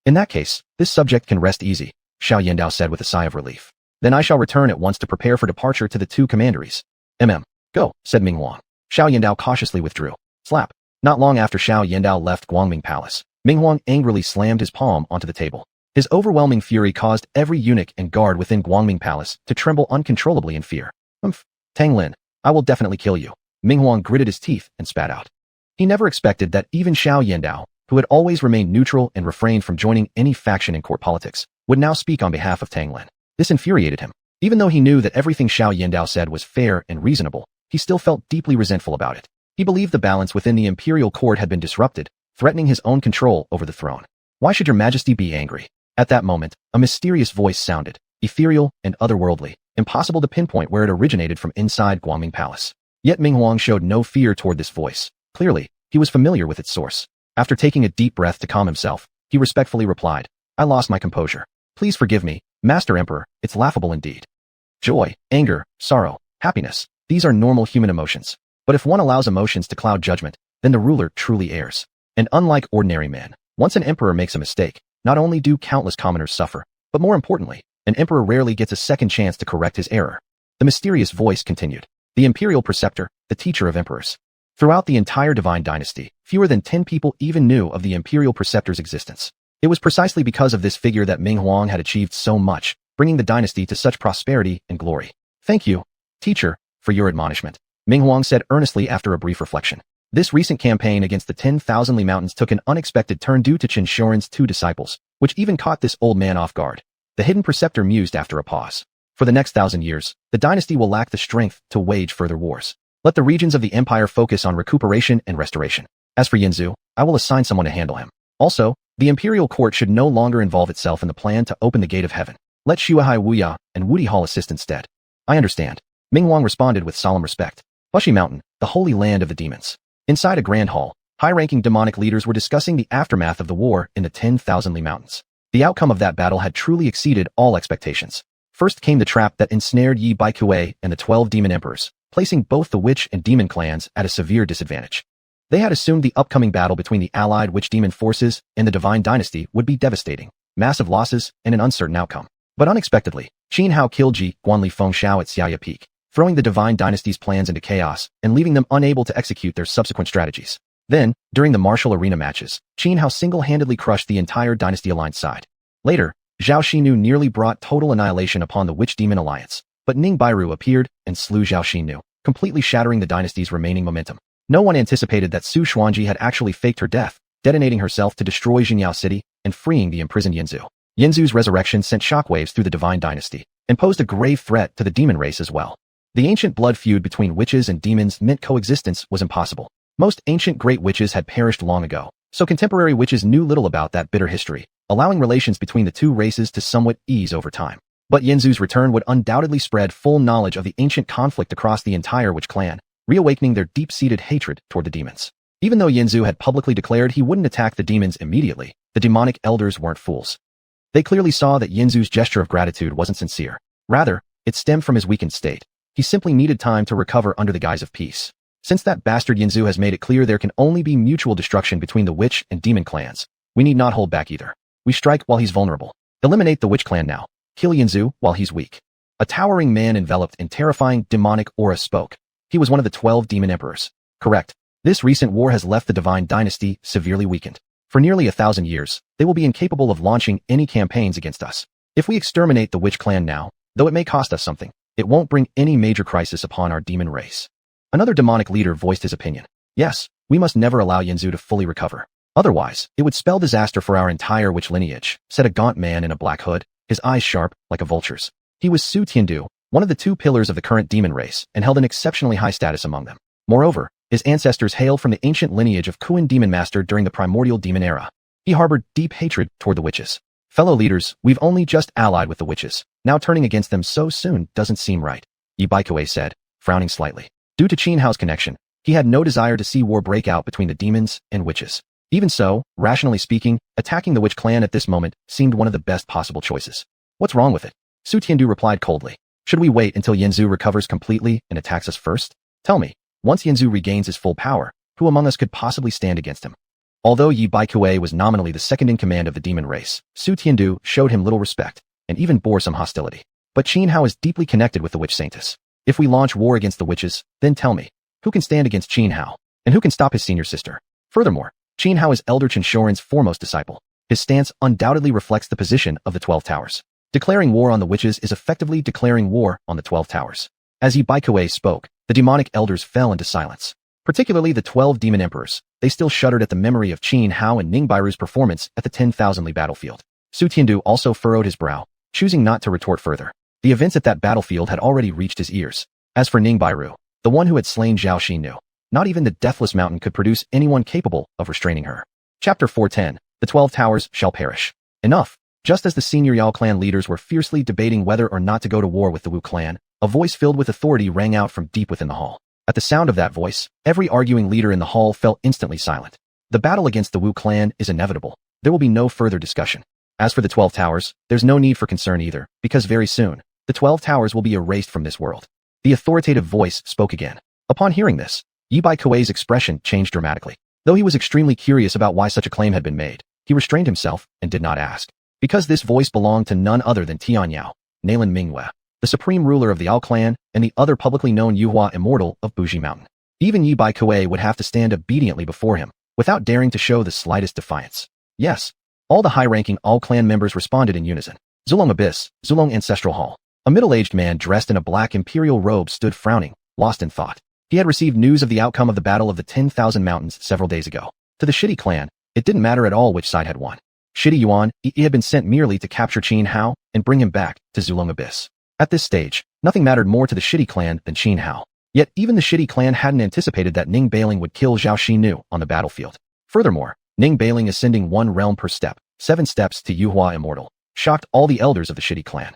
In that case, this subject can rest easy, Xiao Yandao said with a sigh of relief. Then I shall return at once to prepare for departure to the two commanderies. Go, said Ming Huang. Xiao Yandao cautiously withdrew. Slap. Not long after Xiao Yandao left Guangming Palace, Ming Huang angrily slammed his palm onto the table. His overwhelming fury caused every eunuch and guard within Guangming Palace to tremble uncontrollably in fear. Tang Lin, I will definitely kill you. Ming Huang gritted his teeth and spat out. He never expected that even Xiao Yandao, who had always remained neutral and refrained from joining any faction in court politics, would now speak on behalf of Tang Lin. This infuriated him. Even though he knew that everything Xiao Yandao said was fair and reasonable, he still felt deeply resentful about it. He believed the balance within the imperial court had been disrupted, threatening his own control over the throne. Why should your majesty be angry? At that moment, a mysterious voice sounded, ethereal and otherworldly, impossible to pinpoint where it originated from inside Guangming Palace. Yet Ming Huang showed no fear toward this voice. Clearly, he was familiar with its source. After taking a deep breath to calm himself, he respectfully replied, I lost my composure. Please forgive me, Master Emperor, it's laughable indeed. Joy, anger, sorrow, happiness, these are normal human emotions. But if one allows emotions to cloud judgment, then the ruler truly errs. And unlike ordinary man, once an emperor makes a mistake, not only do countless commoners suffer, but more importantly, an emperor rarely gets a second chance to correct his error. The mysterious voice continued. The imperial preceptor, the teacher of emperors. Throughout the entire divine dynasty, fewer than 10 people even knew of the imperial preceptor's existence. It was precisely because of this figure that Ming Huang had achieved so much, bringing the dynasty to such prosperity and glory. Thank you, teacher, for your admonishment, Ming Huang said earnestly after a brief reflection. This recent campaign against the 10,000 Li Mountains took an unexpected turn due to Qin Shoren's 2 disciples, which even caught this old man off guard. The hidden preceptor mused after a pause. For the next 1,000 years, the dynasty will lack the strength to wage further wars. Let the regions of the empire focus on recuperation and restoration. As for Yanzu, I will assign someone to handle him. Also, the imperial court should no longer involve itself in the plan to open the gate of heaven. Let Shuahai Wuya and Wudi Hall assist instead. I understand. Ming Huang responded with solemn respect. Bushi Mountain, the holy land of the demons. Inside a grand hall, high-ranking demonic leaders were discussing the aftermath of the war in the 10,000 Li Mountains. The outcome of that battle had truly exceeded all expectations. First came the trap that ensnared Yi Baikue and the 12 demon emperors, placing both the witch and demon clans at a severe disadvantage. They had assumed the upcoming battle between the allied witch-demon forces and the divine dynasty would be devastating, massive losses, and an uncertain outcome. But unexpectedly, Qin Hao killed Ji Guanli Fengxiao at Xiaya Peak, throwing the divine dynasty's plans into chaos and leaving them unable to execute their subsequent strategies. Then, during the martial arena matches, Qin Hao single-handedly crushed the entire dynasty-aligned side. Later, Zhao Xinu nearly brought total annihilation upon the witch-demon alliance, but Ning Bairu appeared and slew Zhao Xinu, completely shattering the dynasty's remaining momentum. No one anticipated that Su Xuanji had actually faked her death, detonating herself to destroy Jinyao City and freeing the imprisoned Yanzu. Yanzu's resurrection sent shockwaves through the divine dynasty and posed a grave threat to the demon race as well. The ancient blood feud between witches and demons meant coexistence was impossible. Most ancient great witches had perished long ago, so contemporary witches knew little about that bitter history, allowing relations between the two races to somewhat ease over time. But Yanzu's return would undoubtedly spread full knowledge of the ancient conflict across the entire witch clan, reawakening their deep-seated hatred toward the demons. Even though Yanzu had publicly declared he wouldn't attack the demons immediately, the demonic elders weren't fools. They clearly saw that Yanzu's gesture of gratitude wasn't sincere. Rather, it stemmed from his weakened state. He simply needed time to recover under the guise of peace. Since that bastard Yanzu has made it clear there can only be mutual destruction between the witch and demon clans, we need not hold back either. We strike while he's vulnerable. Eliminate the witch clan now. Kill Yanzu while he's weak. A towering man enveloped in terrifying demonic aura spoke. He was one of the 12 demon emperors. Correct. This recent war has left the divine dynasty severely weakened. For nearly 1,000 years, they will be incapable of launching any campaigns against us. If we exterminate the witch clan now, though it may cost us something, it won't bring any major crisis upon our demon race. Another demonic leader voiced his opinion. Yes, we must never allow Yanzu to fully recover. Otherwise, it would spell disaster for our entire witch lineage, said a gaunt man in a black hood, his eyes sharp, like a vulture's. He was Su Tiandu, one of the 2 pillars of the current demon race, and held an exceptionally high status among them. Moreover, his ancestors hailed from the ancient lineage of Kuan Demon Master during the primordial demon era. He harbored deep hatred toward the witches. Fellow leaders, we've only just allied with the witches. Now turning against them so soon doesn't seem right, Yi Baikue said, frowning slightly. Due to Qin Hao's connection, he had no desire to see war break out between the demons and witches. Even so, rationally speaking, attacking the witch clan at this moment seemed one of the best possible choices. What's wrong with it? Su Tiandu replied coldly. Should we wait until Yanzu recovers completely and attacks us first? Tell me, once Yanzu regains his full power, who among us could possibly stand against him? Although Yi Baikue was nominally the second in command of the demon race, Su Tiandu showed him little respect, and even bore some hostility. But Qin Hao is deeply connected with the witch saintess. If we launch war against the witches, then tell me, who can stand against Qin Hao, and who can stop his senior sister? Furthermore, Qin Hao is Elder Xianxuan's foremost disciple. His stance undoubtedly reflects the position of the 12 Towers. Declaring war on the witches is effectively declaring war on the 12 Towers. As Yi Baikue spoke, the demonic elders fell into silence. Particularly the 12 demon emperors, they still shuddered at the memory of Qin Hao and Ning Bairu's performance at the 10,000 Li battlefield. Su Tiandu also furrowed his brow, choosing not to retort further. The events at that battlefield had already reached his ears. As for Ning Bairu, the one who had slain Zhao Xi knew, not even the Deathless Mountain could produce anyone capable of restraining her. Chapter 410, The 12 Towers Shall Perish. Enough. Just as the senior Yao clan leaders were fiercely debating whether or not to go to war with the Wu clan, a voice filled with authority rang out from deep within the hall. At the sound of that voice, every arguing leader in the hall fell instantly silent. The battle against the Wu clan is inevitable. There will be no further discussion. As for the 12 Towers, there's no need for concern either, because very soon, the 12 Towers will be erased from this world. The authoritative voice spoke again. Upon hearing this, Yi Baikue's expression changed dramatically. Though he was extremely curious about why such a claim had been made, he restrained himself and did not ask. Because this voice belonged to none other than Tian Yao, Nalan Mingwei, the supreme ruler of the Yao clan and the other publicly known Yuhua immortal of Buji Mountain. Even Yi Baikue would have to stand obediently before him, without daring to show the slightest defiance. Yes. All the high-ranking All clan members responded in unison. Zulong Abyss, Zulong Ancestral Hall. A middle-aged man dressed in a black imperial robe stood frowning, lost in thought. He had received news of the outcome of the Battle of the 10,000 Mountains several days ago. To the Shidi clan, it didn't matter at all which side had won. Shidi Yuan, he had been sent merely to capture Qin Hao and bring him back to Zulong Abyss. At this stage, nothing mattered more to the Shidi clan than Qin Hao. Yet even the Shidi clan hadn't anticipated that Ning Bailing would kill Zhao Xinu on the battlefield. Furthermore, Ning Bailing ascending 1 realm per step, 7 steps to Yuhua Immortal, shocked all the elders of the Shidi clan.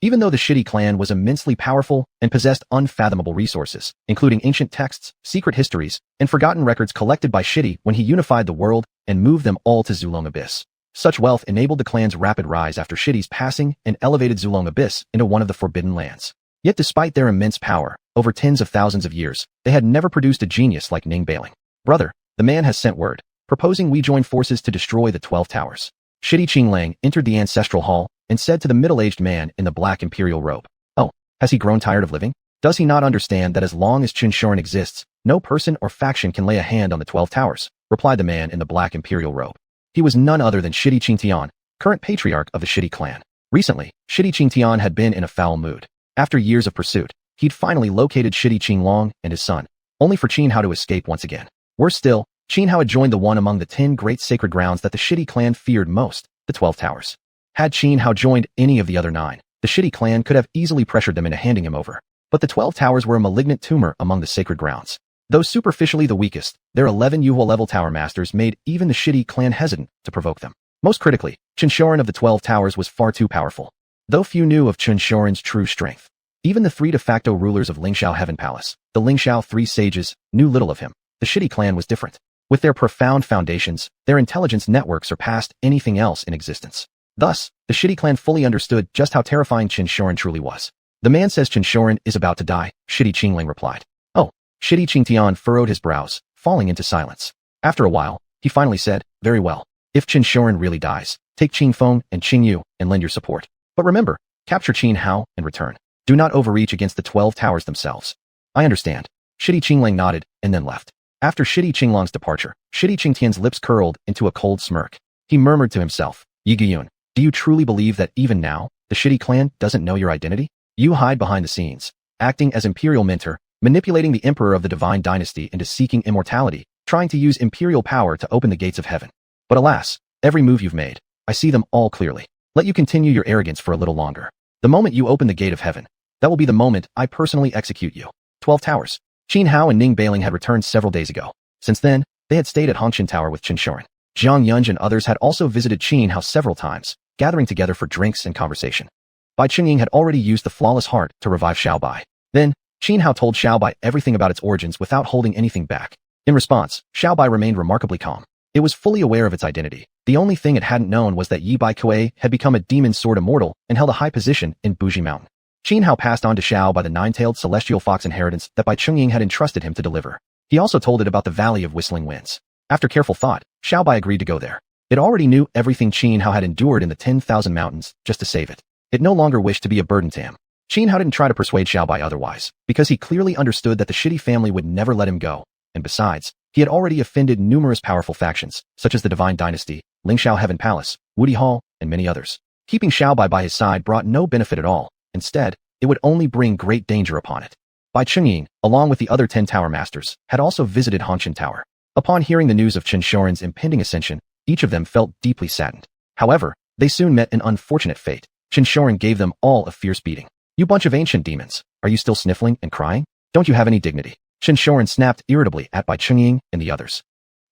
Even though the Shidi clan was immensely powerful and possessed unfathomable resources, including ancient texts, secret histories, and forgotten records collected by Shidi when he unified the world and moved them all to Zulong Abyss. Such wealth enabled the clan's rapid rise after Shidi's passing and elevated Zulong Abyss into one of the Forbidden Lands. Yet despite their immense power, over tens of thousands of years, they had never produced a genius like Ning Bailing. Brother, the man has sent word, proposing we join forces to destroy the 12 Towers. Shidi Qinglang entered the ancestral hall and said to the middle-aged man in the black imperial robe, "Oh, has he grown tired of living? Does he not understand that as long as Xiuxian exists, no person or faction can lay a hand on the 12 Towers?" replied the man in the black imperial robe. He was none other than Shidi Qingtian, current patriarch of the Shidi clan. Recently, Shidi Qingtian had been in a foul mood. After years of pursuit, he'd finally located Shidi Qinglong and his son, only for Qin Hao to escape once again. Worse still, Qin Hao had joined the one among the 10 great sacred grounds that the Shidi clan feared most, the 12 Towers. Had Qin Hao joined any of the other 9, the Shidi clan could have easily pressured them into handing him over. But the 12 Towers were a malignant tumor among the sacred grounds. Though superficially the weakest, their 11 Yuhua-level tower masters made even the Shidi clan hesitant to provoke them. Most critically, Xianxuan of the 12 Towers was far too powerful. Though few knew of Xianxuan's true strength, even the 3 de facto rulers of Lingxiao Heaven Palace, the Lingxiao 3 sages, knew little of him. The Shidi clan was different. With their profound foundations, their intelligence network surpassed anything else in existence. Thus, the Shidi clan fully understood just how terrifying Xianxuan truly was. The man says Xianxuan is about to die, Shidi Qingling replied. Oh, Shidi Qingtian furrowed his brows, falling into silence. After a while, he finally said, very well. If Xianxuan really dies, take Qingfeng and Qingyu and lend your support. But remember, capture Qin Hao and return. Do not overreach against the 12 Towers themselves. I understand. Shidi Qingling nodded and then left. After Shidi Qinglong's departure, Shidi Qingtian's lips curled into a cold smirk. He murmured to himself, Yi Giyun, do you truly believe that even now, the Shidi clan doesn't know your identity? You hide behind the scenes, acting as imperial mentor, manipulating the emperor of the divine dynasty into seeking immortality, trying to use imperial power to open the gates of heaven. But alas, every move you've made, I see them all clearly. Let you continue your arrogance for a little longer. The moment you open the gate of heaven, that will be the moment I personally execute you. 12 Towers. Qin Hao and Ning Bailing had returned several days ago. Since then, they had stayed at Hongqian Tower with Xianxuan. Zhang Yunj and others had also visited Qin Hao several times, gathering together for drinks and conversation. Bai Qingying had already used the flawless heart to revive Xiaobai. Then, Qin Hao told Xiaobai everything about its origins without holding anything back. In response, Xiaobai remained remarkably calm. It was fully aware of its identity. The only thing it hadn't known was that Yi Bai Kuei had become a demon sword immortal and held a high position in Buji Mountain. Xuanhuan passed on to Xiao by the nine-tailed celestial fox inheritance that Bai Chungying had entrusted him to deliver. He also told it about the Valley of Whistling Winds. After careful thought, Xiao Bai agreed to go there. It already knew everything Xuanhuan had endured in the 10,000 mountains just to save it. It no longer wished to be a burden to him. Xuanhuan didn't try to persuade Xiao Bai otherwise, because he clearly understood that the shitty family would never let him go, and besides, he had already offended numerous powerful factions, such as the Divine Dynasty, Lingxiao Heaven Palace, Woody Hall, and many others. Keeping Xiao Bai by his side brought no benefit at all. Instead, it would only bring great danger upon it. Bai Chungying, along with the other 10 tower masters, had also visited Hongqian Tower. Upon hearing the news of Xianxuan's impending ascension, each of them felt deeply saddened. However, they soon met an unfortunate fate. Xianxuan gave them all a fierce beating. "You bunch of ancient demons, are you still sniffling and crying? Don't you have any dignity?" Xianxuan snapped irritably at Bai Chungying and the others.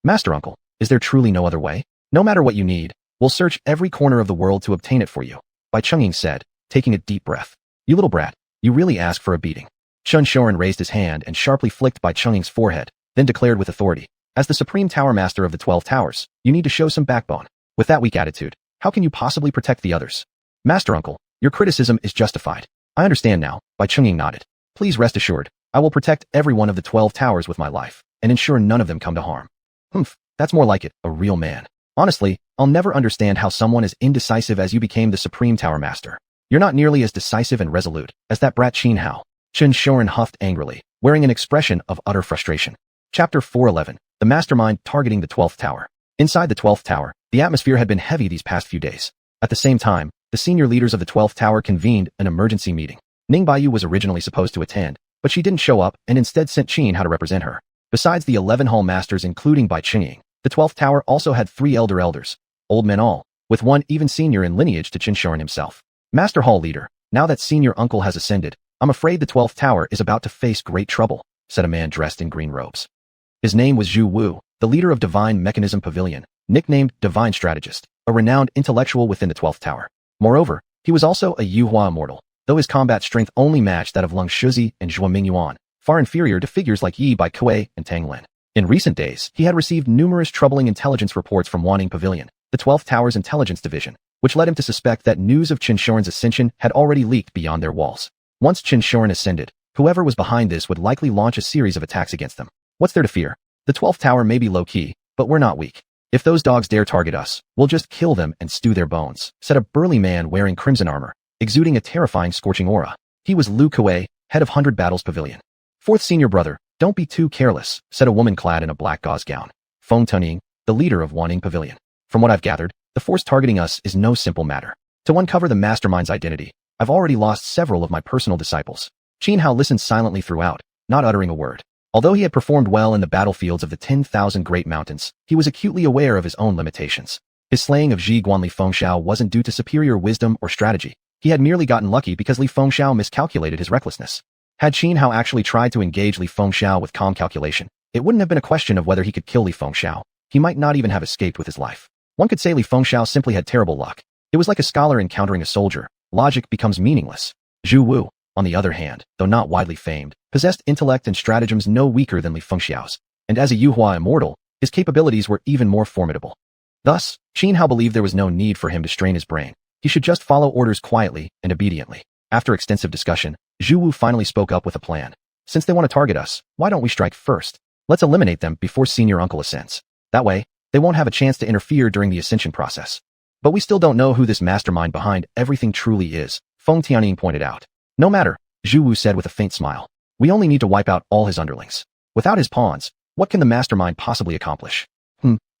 "Master Uncle, is there truly no other way? No matter what you need, we'll search every corner of the world to obtain it for you," Bai Chungying said, taking a deep breath. "You little brat, you really ask for a beating." Xianxuan raised his hand and sharply flicked Bai Chungying's forehead, then declared with authority, "As the supreme tower master of the 12 towers, you need to show some backbone. With that weak attitude, how can you possibly protect the others?" "Master Uncle, your criticism is justified. I understand now," Bai Chungying nodded. "Please rest assured, I will protect every one of the 12 towers with my life, and ensure none of them come to harm." "Humph, that's more like it, a real man. Honestly, I'll never understand how someone as indecisive as you became the supreme tower master. You're not nearly as decisive and resolute as that brat Xianhuan." Xianxuan huffed angrily, wearing an expression of utter frustration. Chapter 411, The Mastermind Targeting the 12th Tower. Inside the 12th Tower, the atmosphere had been heavy these past few days. At the same time, the senior leaders of the 12th Tower convened an emergency meeting. Ning Baiyu was originally supposed to attend, but she didn't show up and instead sent Xianhuan to represent her. Besides the 11 hall masters including Bai Chungying, the 12th Tower also had 3 elder elders, old men all, with one even senior in lineage to Xianxuan himself. "Master Hall Leader, now that senior uncle has ascended, I'm afraid the 12th Tower is about to face great trouble," said a man dressed in green robes. His name was Zhu Wu, the leader of Divine Mechanism Pavilion, nicknamed Divine Strategist, a renowned intellectual within the 12th Tower. Moreover, he was also a Yuhua immortal, though his combat strength only matched that of Leng Shuzi and xuanhuan, far inferior to figures like Yi Bai Kuei and Tang Lin. In recent days, he had received numerous troubling intelligence reports from Wanning Pavilion, the 12th Tower's intelligence division, which led him to suspect that news of Xianxuan's ascension had already leaked beyond their walls. Once Xianxuan ascended, whoever was behind this would likely launch a series of attacks against them. What's there to fear? The 12th Tower may be low-key, but we're not weak. If those dogs dare target us, we'll just kill them and stew their bones, said a burly man wearing crimson armor, exuding a terrifying scorching aura. He was Lu Kuei, head of 100 Battles Pavilion. "Fourth senior brother, don't be too careless," said a woman clad in a black gauze gown. Feng Tunying, the leader of Wanning Pavilion. "From what I've gathered, the force targeting us is no simple matter. To uncover the mastermind's identity, I've already lost several of my personal disciples." Xianhuan listened silently throughout, not uttering a word. Although he had performed well in the battlefields of the 10,000 Great Mountains, he was acutely aware of his own limitations. His slaying of Zhi Guan Li Fengxiao wasn't due to superior wisdom or strategy. He had merely gotten lucky because Li Fengxiao miscalculated his recklessness. Had Xianhuan actually tried to engage Li Fengxiao with calm calculation, it wouldn't have been a question of whether he could kill Li Fengxiao. He might not even have escaped with his life. One could say Li Fengxiao simply had terrible luck. It was like a scholar encountering a soldier. Logic becomes meaningless. Zhu Wu, on the other hand, though not widely famed, possessed intellect and stratagems no weaker than Li Fengxiao's, and as a Yuhua immortal, his capabilities were even more formidable. Thus, Xianhuan believed there was no need for him to strain his brain. He should just follow orders quietly and obediently. After extensive discussion, Zhu Wu finally spoke up with a plan. "Since they want to target us, why don't we strike first? Let's eliminate them before senior uncle ascends. That way, they won't have a chance to interfere during the ascension process." "But we still don't know who this mastermind behind everything truly is," Feng Tianying pointed out. "No matter," Zhu Wu said with a faint smile. "We only need to wipe out all his underlings. Without his pawns, what can the mastermind possibly accomplish?"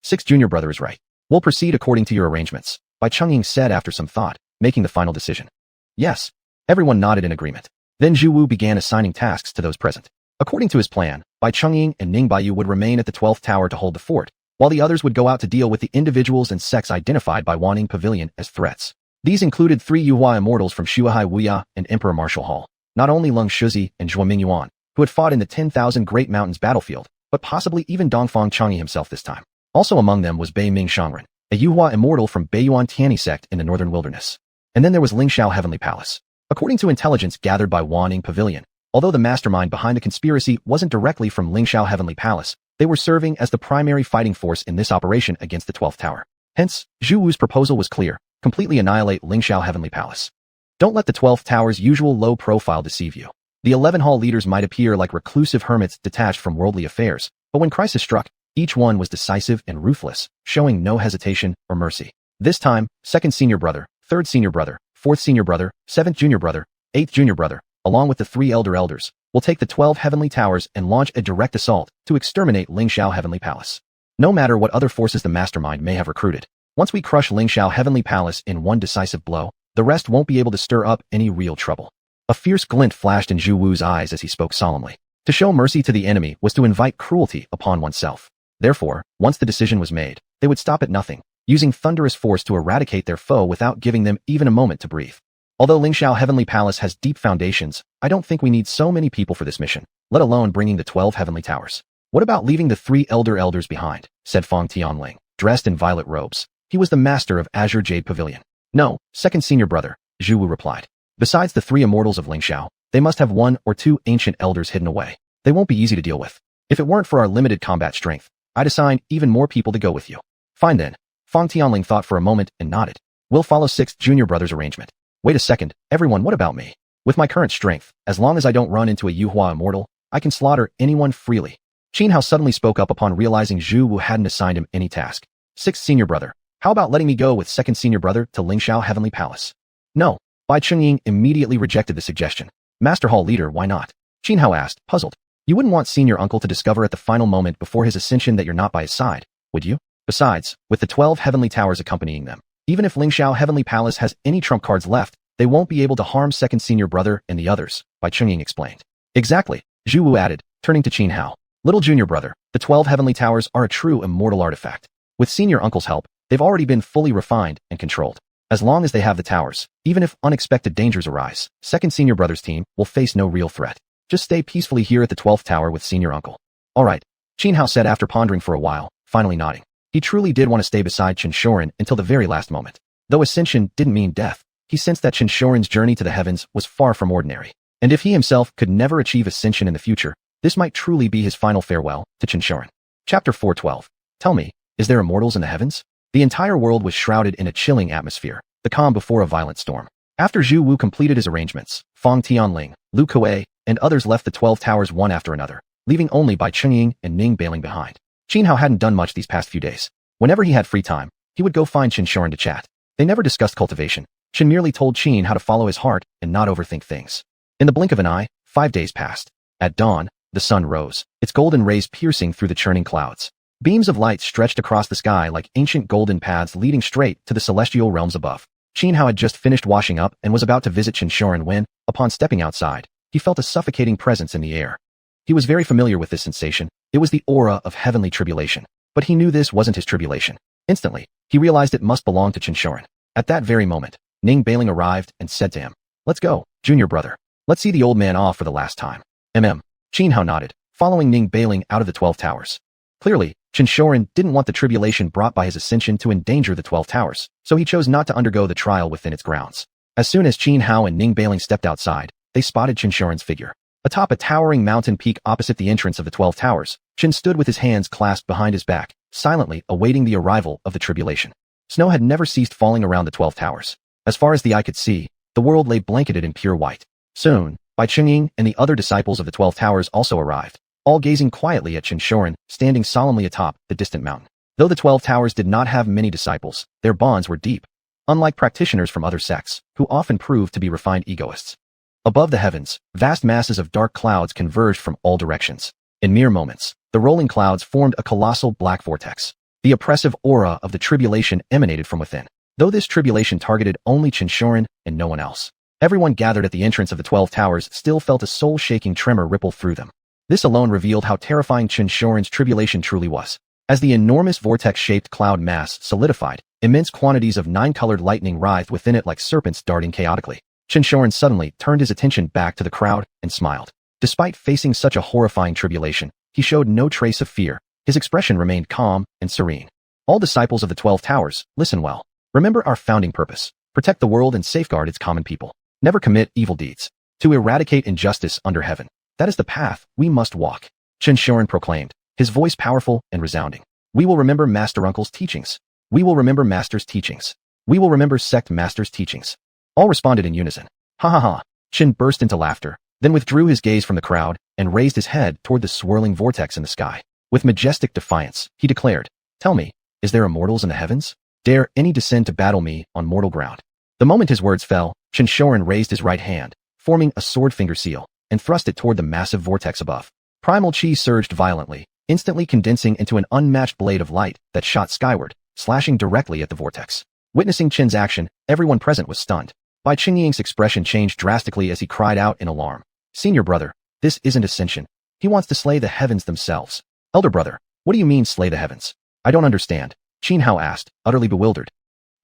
Sixth junior brother is right. We'll proceed according to your arrangements," Bai Chungying said after some thought, making the final decision. "Yes." Everyone nodded in agreement. Then Zhu Wu began assigning tasks to those present. According to his plan, Bai Chungying and Ning Baiyu would remain at the 12th Tower to hold the fort, while the others would go out to deal with the individuals and sects identified by Wanning Pavilion as threats. These included 3 Yuhua immortals from Shuhai Wuya and Emperor Martial Hall, not only Leng Shuzi and xuanhuan, who had fought in the 10,000 Great Mountains battlefield, but possibly even Dongfang Changyi himself this time. Also among them was Bei Ming Shangren, a Yuhua immortal from Beiyuan Tianyi sect in the northern wilderness. And then there was Lingxiao Heavenly Palace. According to intelligence gathered by Wanning Pavilion, although the mastermind behind the conspiracy wasn't directly from Lingxiao Heavenly Palace, They were serving as the primary fighting force in this operation against the 12th tower. Hence, Zhu Wu's proposal was clear: completely annihilate Lingxiao Heavenly Palace. Don't let the 12th tower's usual low profile deceive you. The 11 hall leaders might appear like reclusive hermits detached from worldly affairs, but when crisis struck, each one was decisive and ruthless, showing no hesitation or mercy. This time, 2nd senior brother, 3rd senior brother, 4th senior brother, 7th junior brother, 8th junior brother, along with the 3 elder elders, will take the 12 heavenly towers and launch a direct assault to exterminate Lingxiao Heavenly Palace. No matter what other forces the mastermind may have recruited, once we crush Lingxiao Heavenly Palace in one decisive blow, the rest won't be able to stir up any real trouble. A fierce glint flashed in Zhu Wu's eyes as he spoke solemnly. To show mercy to the enemy was to invite cruelty upon oneself. Therefore, once the decision was made, they would stop at nothing, using thunderous force to eradicate their foe without giving them even a moment to breathe. Although Lingxiao Heavenly Palace has deep foundations, I don't think we need so many people for this mission, let alone bringing the 12 heavenly towers. What about leaving the 3 elder elders behind? Said Fang Tianling, dressed in violet robes. He was the master of Azure Jade Pavilion. No, 2nd senior brother, Zhu Wu replied. Besides the 3 immortals of Lingxiao, they must have 1 or 2 ancient elders hidden away. They won't be easy to deal with. If it weren't for our limited combat strength, I'd assign even more people to go with you. Fine then. Fang Tianling thought for a moment and nodded. We'll follow 6th junior brother's arrangement. Wait a second, everyone, what about me? With my current strength, as long as I don't run into a Yuhua immortal, I can slaughter anyone freely. Xianhao suddenly spoke up upon realizing Zhu Wu hadn't assigned him any task. 6th senior brother, how about letting me go with 2nd senior brother to Lingxiao Heavenly Palace? No. Bai Chengying immediately rejected the suggestion. Master Hall leader, why not? Xianhao asked, puzzled. You wouldn't want senior uncle to discover at the final moment before his ascension that you're not by his side, would you? Besides, with the 12 heavenly towers accompanying them, even if Lingxiao Heavenly Palace has any trump cards left, they won't be able to harm 2nd senior brother and the others, Bai Chengying explained. Exactly, Zhu Wu added, turning to Xianhao. Little junior brother, the 12 heavenly towers are a true immortal artifact. With senior uncle's help, they've already been fully refined and controlled. As long as they have the towers, even if unexpected dangers arise, 2nd senior brother's team will face no real threat. Just stay peacefully here at the 12th tower with senior uncle. All right, Xianhao said after pondering for a while, finally nodding. He truly did want to stay beside xiuxian until the very last moment. Though ascension didn't mean death, he sensed that xiuxian's journey to the heavens was far from ordinary. And if he himself could never achieve ascension in the future, this might truly be his final farewell to xiuxian. Chapter 412. Tell me, is there immortals in the heavens? The entire world was shrouded in a chilling atmosphere, the calm before a violent storm. After Zhu Wu completed his arrangements, Fang Tianling, Lu Kuei, and others left the 12 towers one after another, leaving only Bai Chengying and Ning bailing behind. Xianhao hadn't done much these past few days. Whenever he had free time, he would go find xiuxian to chat. They never discussed cultivation. Qin merely told Qin how to follow his heart and not overthink things. In the blink of an eye, 5 days passed. At dawn, the sun rose, its golden rays piercing through the churning clouds. Beams of light stretched across the sky like ancient golden paths leading straight to the celestial realms above. Xianhao had just finished washing up and was about to visit xiuxian when, upon stepping outside, he felt a suffocating presence in the air. He was very familiar with this sensation. It was the aura of heavenly tribulation. But he knew this wasn't his tribulation. Instantly, he realized it must belong to xiuxian. At that very moment, Ning bailing arrived and said to him, "Let's go, junior brother. Let's see the old man off for the last time." Xianhao nodded, following Ning bailing out of the 12 towers. Clearly, xiuxian didn't want the tribulation brought by his ascension to endanger the 12 towers, so he chose not to undergo the trial within its grounds. As soon as Xianhao and Ning bailing stepped outside, they spotted xiuxian's figure. Atop a towering mountain peak opposite the entrance of the 12 towers, Qin stood with his hands clasped behind his back, silently awaiting the arrival of the tribulation. Snow had never ceased falling around the 12 towers. As far as the eye could see, the world lay blanketed in pure white. Soon, Bai Chengying and the other disciples of the 12 towers also arrived, all gazing quietly at xiuxian, standing solemnly atop the distant mountain. Though the 12 towers did not have many disciples, their bonds were deep. Unlike practitioners from other sects, who often proved to be refined egoists. Above the heavens, vast masses of dark clouds converged from all directions. In mere moments, the rolling clouds formed a colossal black vortex. The oppressive aura of the tribulation emanated from within. Though this tribulation targeted only xiuxian and no one else, everyone gathered at the entrance of the 12 towers still felt a soul-shaking tremor ripple through them. This alone revealed how terrifying xiuxian's tribulation truly was. As the enormous vortex-shaped cloud mass solidified, immense quantities of 9-colored lightning writhed within it like serpents darting chaotically. xiuxian suddenly turned his attention back to the crowd and smiled. Despite facing such a horrifying tribulation, he showed no trace of fear. His expression remained calm and serene. All disciples of the 12 towers, listen well. Remember our founding purpose. Protect the world and safeguard its common people. Never commit evil deeds. To eradicate injustice under heaven. That is the path we must walk. xiuxian proclaimed, his voice powerful and resounding. We will remember Master Uncle's teachings. We will remember Master's teachings. We will remember Sect Master's teachings. All responded in unison. Ha ha ha. Qin burst into laughter, then withdrew his gaze from the crowd and raised his head toward the swirling vortex in the sky. With majestic defiance, he declared, "Tell me, is there immortals in the heavens? Dare any descend to battle me on mortal ground?" The moment his words fell, xiuxian raised his right hand, forming a sword finger seal, and thrust it toward the massive vortex above. Primal chi surged violently, instantly condensing into an unmatched blade of light that shot skyward, slashing directly at the vortex. Witnessing Qin's action, everyone present was stunned. Bai Qingying's expression changed drastically as he cried out in alarm. "Senior brother, this isn't ascension. He wants to slay the heavens themselves." "Elder brother, what do you mean slay the heavens?" "I don't understand," Xianhao asked, utterly bewildered.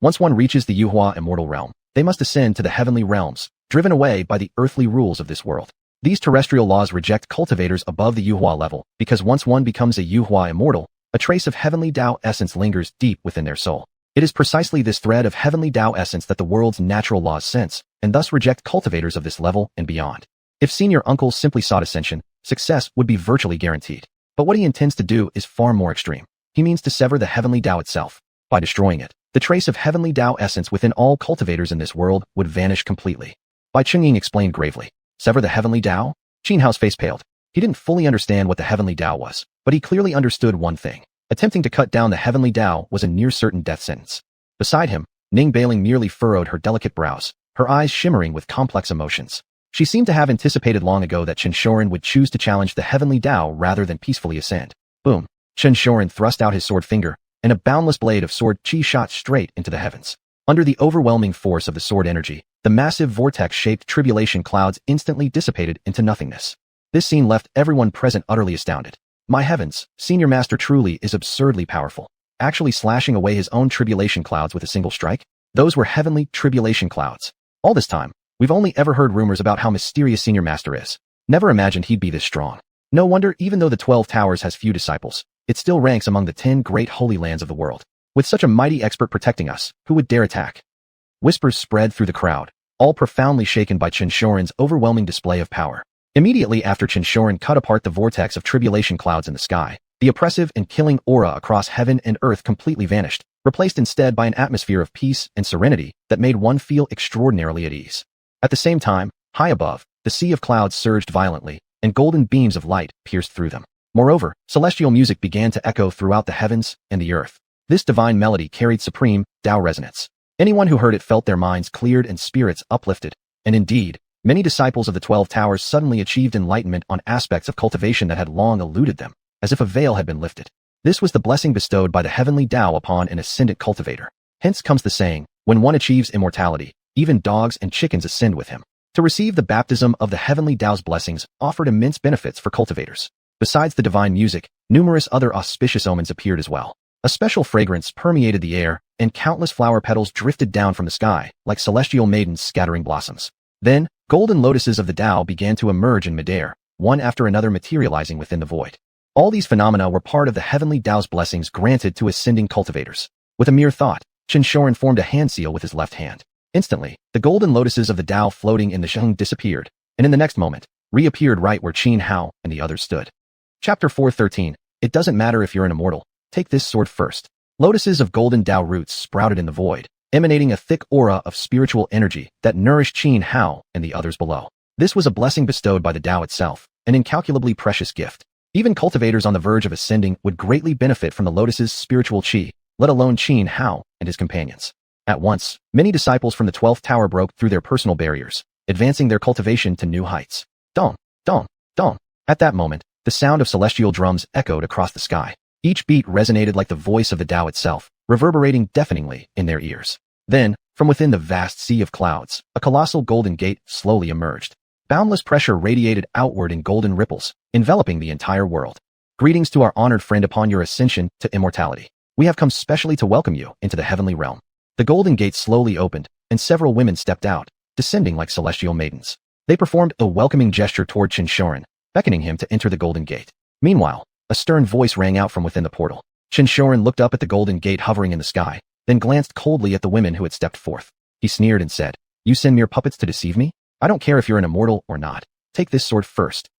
"Once one reaches the Yuhua immortal realm, they must ascend to the heavenly realms, driven away by the earthly rules of this world. These terrestrial laws reject cultivators above the Yuhua level, because once one becomes a Yuhua immortal, a trace of heavenly Tao essence lingers deep within their soul. It is precisely this thread of heavenly Tao essence that the world's natural laws sense, and thus reject cultivators of this level and beyond. If Senior Uncle simply sought ascension, success would be virtually guaranteed. But what he intends to do is far more extreme. He means to sever the heavenly Tao itself. By destroying it, the trace of heavenly Tao essence within all cultivators in this world would vanish completely. Bai Qingying explained gravely. Sever the heavenly Tao? Xianhao's face paled. He didn't fully understand what the heavenly Tao was, but he clearly understood one thing. Attempting to cut down the heavenly Tao was a near-certain death sentence. Beside him, Ning Bailing merely furrowed her delicate brows, her eyes shimmering with complex emotions. She seemed to have anticipated long ago that xiuxian would choose to challenge the heavenly Tao rather than peacefully ascend. Boom! xiuxian thrust out his sword finger, and a boundless blade of sword chi shot straight into the heavens. Under the overwhelming force of the sword energy, the massive vortex-shaped tribulation clouds instantly dissipated into nothingness. This scene left everyone present utterly astounded. My heavens, Senior Master truly is absurdly powerful. Actually slashing away his own tribulation clouds with a single strike? Those were heavenly tribulation clouds. All this time, we've only ever heard rumors about how mysterious Senior Master is. Never imagined he'd be this strong. No wonder even though the 12 Towers has few disciples, it still ranks among the 10 great holy lands of the world. With such a mighty expert protecting us, who would dare attack? Whispers spread through the crowd, all profoundly shaken by xiuxian's overwhelming display of power. Immediately after xiuxian cut apart the vortex of tribulation clouds in the sky, the oppressive and killing aura across heaven and earth completely vanished, replaced instead by an atmosphere of peace and serenity that made one feel extraordinarily at ease. At the same time, high above, the sea of clouds surged violently, and golden beams of light pierced through them. Moreover, celestial music began to echo throughout the heavens and the earth. This divine melody carried supreme Tao resonance. Anyone who heard it felt their minds cleared and spirits uplifted, and indeed, many disciples of the 12 Towers suddenly achieved enlightenment on aspects of cultivation that had long eluded them, as if a veil had been lifted. This was the blessing bestowed by the heavenly Tao upon an ascendant cultivator. Hence comes the saying, when one achieves immortality, even dogs and chickens ascend with him. To receive the baptism of the heavenly Tao's blessings offered immense benefits for cultivators. Besides the divine music, numerous other auspicious omens appeared as well. A special fragrance permeated the air, and countless flower petals drifted down from the sky, like celestial maidens scattering blossoms. Then, golden lotuses of the Tao began to emerge in midair, one after another materializing within the void. All these phenomena were part of the heavenly Tao's blessings granted to ascending cultivators. With a mere thought, xiuxian formed a hand seal with his left hand. Instantly, the golden lotuses of the Tao floating in the sheng disappeared, and in the next moment, reappeared right where Xianhao and the others stood. Chapter 413. It doesn't matter if you're an immortal. Take this sword first. Lotuses of golden Tao roots sprouted in the void, emanating a thick aura of spiritual energy that nourished Xianhao and the others below. This was a blessing bestowed by the Tao itself, an incalculably precious gift. Even cultivators on the verge of ascending would greatly benefit from the lotus's spiritual qi, let alone Xianhao and his companions. At once, many disciples from the 12th Tower broke through their personal barriers, advancing their cultivation to new heights. Dong, dong, dong. At that moment, the sound of celestial drums echoed across the sky. Each beat resonated like the voice of the Tao itself, reverberating deafeningly in their ears. Then, from within the vast sea of clouds, a colossal golden gate slowly emerged. Boundless pressure radiated outward in golden ripples, enveloping the entire world. Greetings to our honored friend upon your ascension to immortality. We have come specially to welcome you into the heavenly realm. The golden gate slowly opened, and several women stepped out, descending like celestial maidens. They performed a welcoming gesture toward xiuxian, beckoning him to enter the golden gate. Meanwhile, a stern voice rang out from within the portal. Xiuxian looked up at the golden gate hovering in the sky, then glanced coldly at the women who had stepped forth. He sneered and said, "You send mere puppets to deceive me? I don't care if you're an immortal or not. Take this sword first."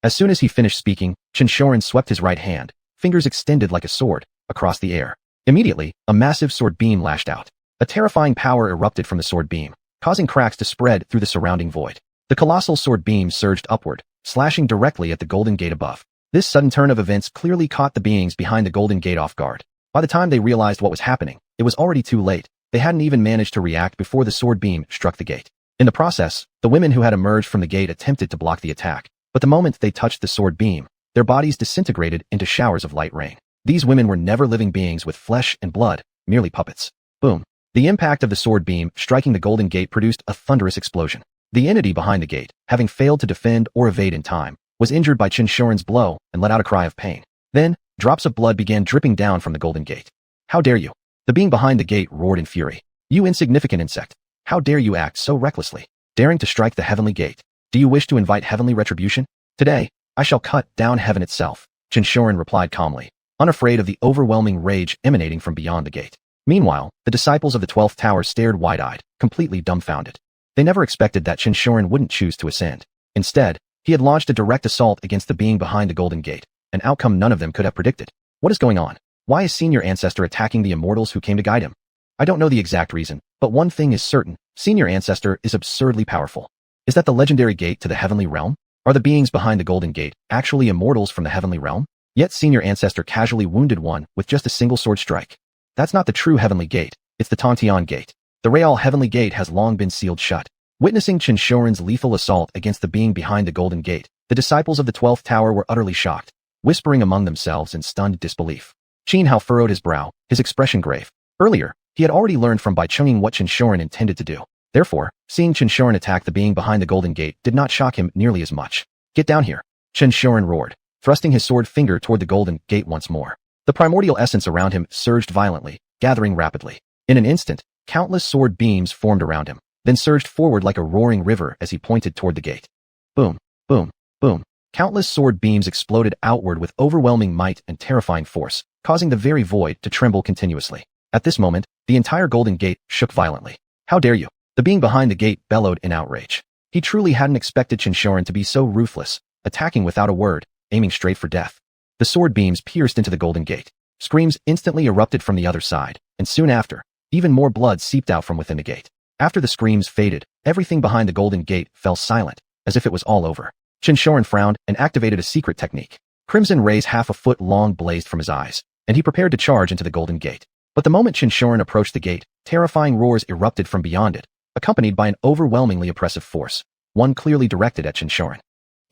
As soon as he finished speaking, xiuxian swept his right hand, fingers extended like a sword, across the air. Immediately, a massive sword beam lashed out. A terrifying power erupted from the sword beam, causing cracks to spread through the surrounding void. The colossal sword beam surged upward, slashing directly at the golden gate above. This sudden turn of events clearly caught the beings behind the golden gate off guard. By the time they realized what was happening, it was already too late. They hadn't even managed to react before the sword beam struck the gate. In the process, the women who had emerged from the gate attempted to block the attack, but the moment they touched the sword beam, their bodies disintegrated into showers of light rain. These women were never living beings with flesh and blood, merely puppets. Boom. The impact of the sword beam striking the golden gate produced a thunderous explosion. The entity behind the gate, having failed to defend or evade in time, was injured by xiuxian's blow and let out a cry of pain. Then, drops of blood began dripping down from the golden gate. How dare you? The being behind the gate roared in fury. You insignificant insect. How dare you act so recklessly, daring to strike the heavenly gate? Do you wish to invite heavenly retribution? Today, I shall cut down heaven itself, xiuxian replied calmly, unafraid of the overwhelming rage emanating from beyond the gate. Meanwhile, the disciples of the 12th tower stared wide-eyed, completely dumbfounded. They never expected that xiuxian wouldn't choose to ascend. Instead, he had launched a direct assault against the being behind the golden gate, an outcome none of them could have predicted. What is going on? Why is Senior Ancestor attacking the immortals who came to guide him? I don't know the exact reason, but one thing is certain, Senior Ancestor is absurdly powerful. Is that the legendary gate to the heavenly realm? Are the beings behind the golden gate actually immortals from the heavenly realm? Yet Senior Ancestor casually wounded one with just a single sword strike. That's not the true heavenly gate, it's the Xianxia gate. The real heavenly gate has long been sealed shut. Witnessing xiuxian's lethal assault against the being behind the golden gate, the disciples of the 12th tower were utterly shocked, whispering among themselves in stunned disbelief. Xianhao furrowed his brow, his expression grave. Earlier, he had already learned from Bai Chenging what xiuxian intended to do. Therefore, seeing xiuxian attack the being behind the golden gate did not shock him nearly as much. Get down here, xiuxian roared, thrusting his sword finger toward the golden gate once more. The primordial essence around him surged violently, gathering rapidly. In an instant, countless sword beams formed around him, then surged forward like a roaring river as he pointed toward the gate. Boom, boom, boom. Countless sword beams exploded outward with overwhelming might and terrifying force, causing the very void to tremble continuously. At this moment, the entire golden gate shook violently. How dare you? The being behind the gate bellowed in outrage. He truly hadn't expected xiuxian to be so ruthless, attacking without a word, aiming straight for death. The sword beams pierced into the golden gate. Screams instantly erupted from the other side, and soon after, even more blood seeped out from within the gate. After the screams faded, everything behind the golden gate fell silent, as if it was all over. Xiuxian frowned and activated a secret technique. Crimson rays half a foot long blazed from his eyes, and he prepared to charge into the golden gate. But the moment xiuxian approached the gate, terrifying roars erupted from beyond it, accompanied by an overwhelmingly oppressive force, one clearly directed at xiuxian.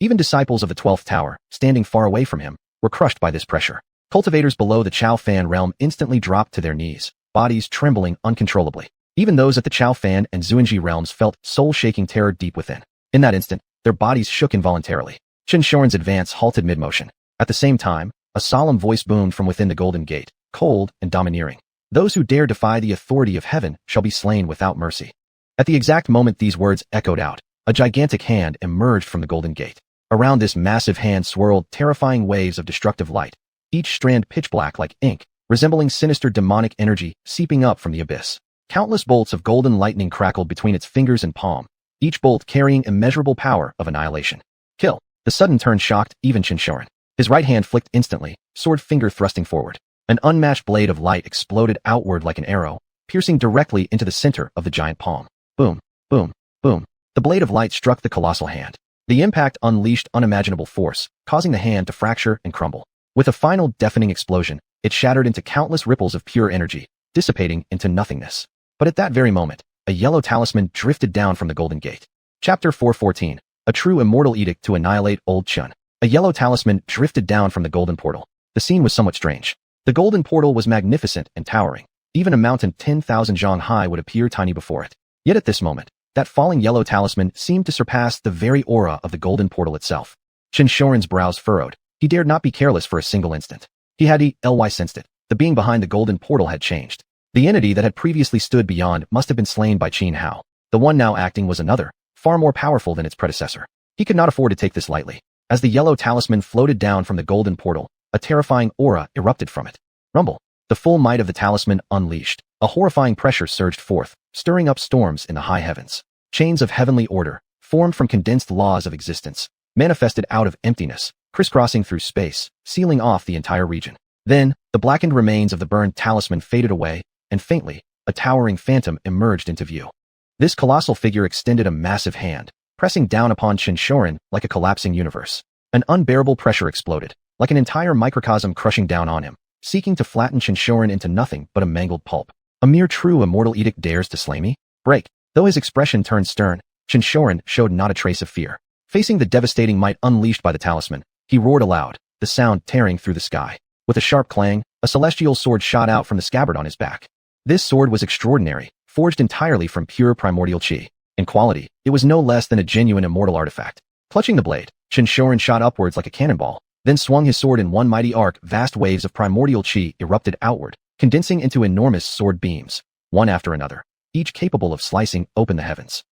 Even disciples of the 12th tower, standing far away from him, were crushed by this pressure. Cultivators below the xiaoxan realm instantly dropped to their knees, bodies trembling uncontrollably. Even those at the xiaoxan and xuanji realms felt soul-shaking terror deep within. In that instant, their bodies shook involuntarily. xiuxian's advance halted mid-motion. At the same time, a solemn voice boomed from within the golden gate, cold and domineering. Those who dare defy the authority of heaven shall be slain without mercy. At the exact moment these words echoed out, a gigantic hand emerged from the golden gate. Around this massive hand swirled terrifying waves of destructive light, each strand pitch black like ink, resembling sinister demonic energy seeping up from the abyss. Countless bolts of golden lightning crackled between its fingers and palm, each bolt carrying immeasurable power of annihilation. Kill. The sudden turn shocked even xiuxian. His right hand flicked instantly, sword finger thrusting forward. An unmatched blade of light exploded outward like an arrow, piercing directly into the center of the giant palm. Boom, boom, boom. The blade of light struck the colossal hand. The impact unleashed unimaginable force, causing the hand to fracture and crumble. With a final deafening explosion, it shattered into countless ripples of pure energy, dissipating into nothingness. But at that very moment, a yellow talisman drifted down from the golden gate. Chapter 414, a true immortal edict to annihilate Old Chun. A yellow talisman drifted down from the golden portal. The scene was somewhat strange. The golden portal was magnificent and towering. Even a mountain 10,000 zhang high would appear tiny before it. Yet at this moment, that falling yellow talisman seemed to surpass the very aura of the golden portal itself. xiuxian's brows furrowed. He dared not be careless for a single instant. He had sensed it. The being behind the golden portal had changed. The entity that had previously stood beyond must have been slain by Xianhao. The one now acting was another, far more powerful than its predecessor. He could not afford to take this lightly. As the yellow talisman floated down from the golden portal, a terrifying aura erupted from it. Rumble. The full might of the talisman unleashed. A horrifying pressure surged forth, stirring up storms in the high heavens. Chains of heavenly order, formed from condensed laws of existence, manifested out of emptiness, crisscrossing through space, sealing off the entire region. Then, the blackened remains of the burned talisman faded away, and faintly, a towering phantom emerged into view. This colossal figure extended a massive hand, pressing down upon xiuxian like a collapsing universe. An unbearable pressure exploded, like an entire microcosm crushing down on him, seeking to flatten xiuxian into nothing but a mangled pulp. A mere true immortal edict dares to slay me? Break. Though his expression turned stern, xiuxian showed not a trace of fear. Facing the devastating might unleashed by the talisman, he roared aloud, the sound tearing through the sky. With a sharp clang, a celestial sword shot out from the scabbard on his back. This sword was extraordinary, forged entirely from pure primordial qi. In quality, it was no less than a genuine immortal artifact. Clutching the blade, xiuxian shot upwards like a cannonball, then swung his sword in one mighty arc. Vast waves of primordial qi erupted outward, condensing into enormous sword beams, one after another, each capable of slicing open the heavens.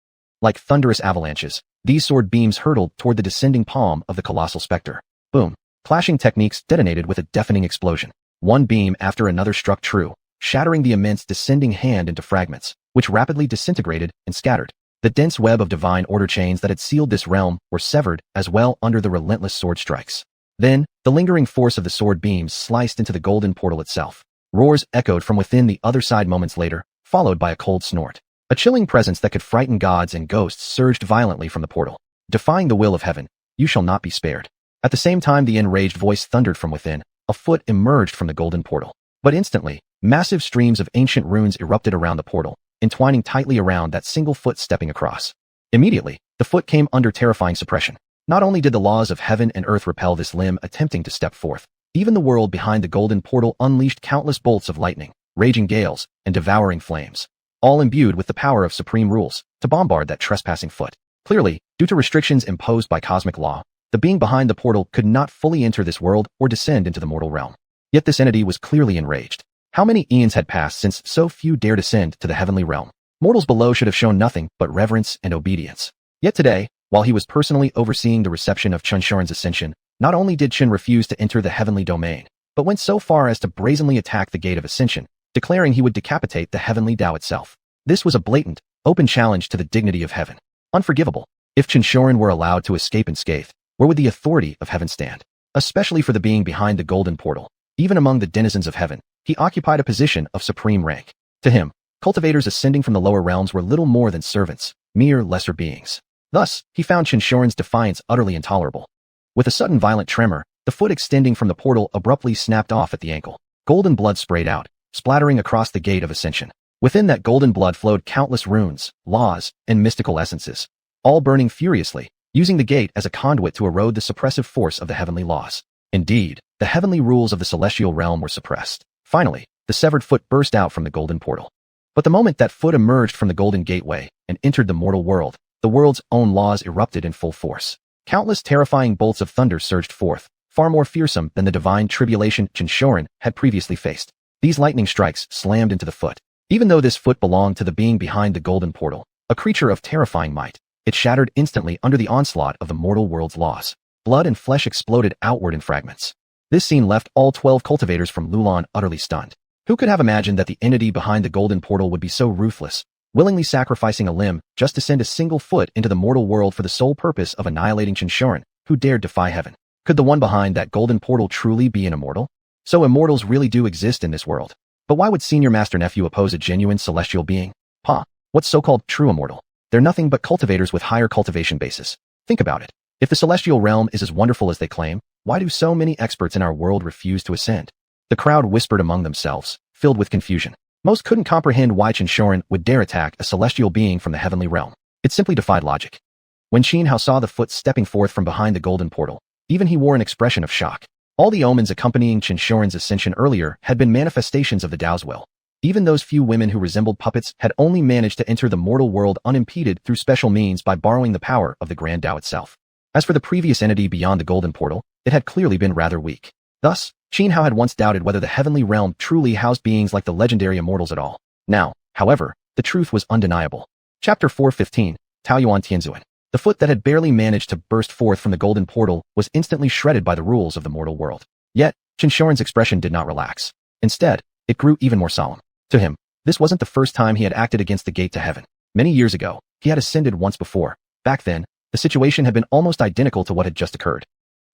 Like thunderous avalanches, these sword beams hurtled toward the descending palm of the colossal specter. Boom! Clashing techniques detonated with a deafening explosion. One beam after another struck true, shattering the immense descending hand into fragments, which rapidly disintegrated and scattered. The dense web of divine order chains that had sealed this realm were severed as well under the relentless sword strikes. Then, the lingering force of the sword beams sliced into the golden portal itself. Roars echoed from within the other side moments later, followed by a cold snort. A chilling presence that could frighten gods and ghosts surged violently from the portal. Defying the will of heaven, you shall not be spared. At the same time the enraged voice thundered from within, a foot emerged from the golden portal. But instantly, massive streams of ancient runes erupted around the portal, entwining tightly around that single foot stepping across. Immediately, the foot came under terrifying suppression. Not only did the laws of heaven and earth repel this limb attempting to step forth, even the world behind the golden portal unleashed countless bolts of lightning, raging gales, and devouring flames, all imbued with the power of supreme rules, to bombard that trespassing foot. Clearly, due to restrictions imposed by cosmic law, the being behind the portal could not fully enter this world or descend into the mortal realm. Yet this entity was clearly enraged. How many eons had passed since so few dared ascend to the heavenly realm? Mortals below should have shown nothing but reverence and obedience. Yet today, while he was personally overseeing the reception of xiuxian's ascension, not only did Qin refuse to enter the heavenly domain, but went so far as to brazenly attack the gate of ascension, declaring he would decapitate the heavenly Tao itself. This was a blatant, open challenge to the dignity of heaven. Unforgivable. If xiuxian were allowed to escape unscathed, where would the authority of heaven stand? Especially for the being behind the golden portal. Even among the denizens of heaven, he occupied a position of supreme rank. To him, cultivators ascending from the lower realms were little more than servants, mere lesser beings. Thus, he found xiuxian's defiance utterly intolerable. With a sudden violent tremor, the foot extending from the portal abruptly snapped off at the ankle. Golden blood sprayed out, splattering across the gate of ascension. Within that golden blood flowed countless runes, laws, and mystical essences, all burning furiously, using the gate as a conduit to erode the suppressive force of the heavenly laws. Indeed, the heavenly rules of the celestial realm were suppressed. Finally, the severed foot burst out from the golden portal. But the moment that foot emerged from the golden gateway and entered the mortal world, the world's own laws erupted in full force. Countless terrifying bolts of thunder surged forth, far more fearsome than the divine tribulation xiuxian had previously faced. These lightning strikes slammed into the foot. Even though this foot belonged to the being behind the golden portal, a creature of terrifying might, it shattered instantly under the onslaught of the mortal world's laws. Blood and flesh exploded outward in fragments. This scene left all 12 cultivators from Lulan utterly stunned. Who could have imagined that the entity behind the golden portal would be so ruthless, willingly sacrificing a limb just to send a single foot into the mortal world for the sole purpose of annihilating xiuxian, who dared defy heaven? Could the one behind that golden portal truly be an immortal? So immortals really do exist in this world. But why would Senior Master Nephew oppose a genuine celestial being? What's so-called true immortal? They're nothing but cultivators with higher cultivation bases. Think about it. If the celestial realm is as wonderful as they claim, why do so many experts in our world refuse to ascend? The crowd whispered among themselves, filled with confusion. Most couldn't comprehend why xiuxian would dare attack a celestial being from the heavenly realm. It simply defied logic. When Xianhao saw the foot stepping forth from behind the golden portal, even he wore an expression of shock. All the omens accompanying xiuxian's ascension earlier had been manifestations of the Tao's will. Even those few women who resembled puppets had only managed to enter the mortal world unimpeded through special means by borrowing the power of the Grand Tao itself. As for the previous entity beyond the golden portal, it had clearly been rather weak. Thus, Xianhao had once doubted whether the heavenly realm truly housed beings like the legendary immortals at all. Now, however, the truth was undeniable. Chapter 415, Taoyuan Tianzuan. The foot that had barely managed to burst forth from the golden portal was instantly shredded by the rules of the mortal world. Yet, xiuxian's expression did not relax. Instead, it grew even more solemn. To him, this wasn't the first time he had acted against the gate to heaven. Many years ago, he had ascended once before. Back then, the situation had been almost identical to what had just occurred.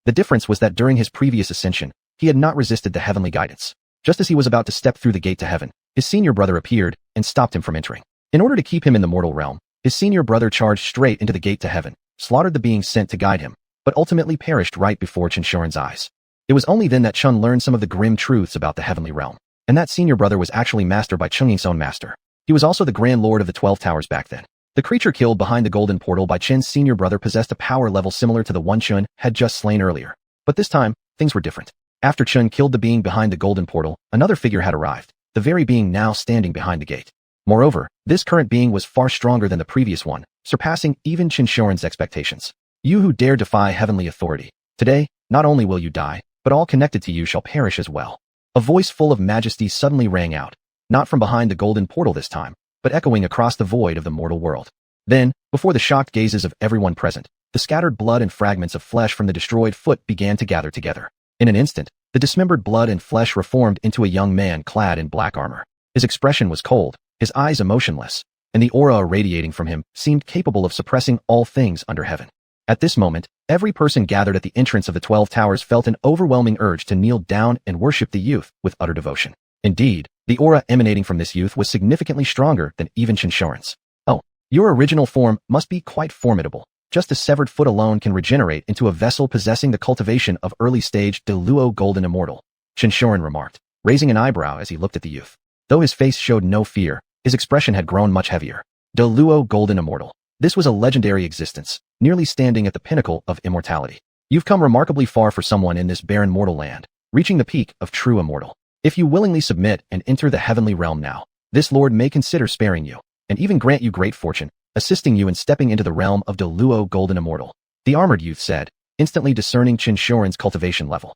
The difference was that during his previous ascension, he had not resisted the heavenly guidance. Just as he was about to step through the gate to heaven, his senior brother appeared and stopped him from entering. In order to keep him in the mortal realm, his senior brother charged straight into the gate to heaven, slaughtered the being sent to guide him, but ultimately perished right before xiuxian's eyes. It was only then that Chun learned some of the grim truths about the heavenly realm, and that senior brother was actually mastered by Chungying's own master. He was also the Grand Lord of the 12 Towers back then. The creature killed behind the golden portal by Chen's senior brother possessed a power level similar to the one Chun had just slain earlier. But this time, things were different. After Chun killed the being behind the golden portal, another figure had arrived, the very being now standing behind the gate. Moreover, this current being was far stronger than the previous one, surpassing even xiuxian's expectations. You who dare defy heavenly authority, today, not only will you die, but all connected to you shall perish as well. A voice full of majesty suddenly rang out, not from behind the golden portal this time, but echoing across the void of the mortal world. Then, before the shocked gazes of everyone present, the scattered blood and fragments of flesh from the destroyed foot began to gather together. In an instant, the dismembered blood and flesh reformed into a young man clad in black armor. His expression was cold, his eyes emotionless, and the aura irradiating from him seemed capable of suppressing all things under heaven. At this moment, every person gathered at the entrance of the 12 Towers felt an overwhelming urge to kneel down and worship the youth with utter devotion. Indeed, the aura emanating from this youth was significantly stronger than even xiuxian's. Oh, your original form must be quite formidable. Just a severed foot alone can regenerate into a vessel possessing the cultivation of early-stage Deluo Golden Immortal, xiuxian remarked, raising an eyebrow as he looked at the youth. Though his face showed no fear, his expression had grown much heavier. Deluo Golden Immortal. This was a legendary existence, nearly standing at the pinnacle of immortality. You've come remarkably far for someone in this barren mortal land, reaching the peak of true immortal. If you willingly submit and enter the heavenly realm now, this Lord may consider sparing you, and even grant you great fortune, assisting you in stepping into the realm of Deluo Golden Immortal, the armored youth said, instantly discerning xiuxian's cultivation level.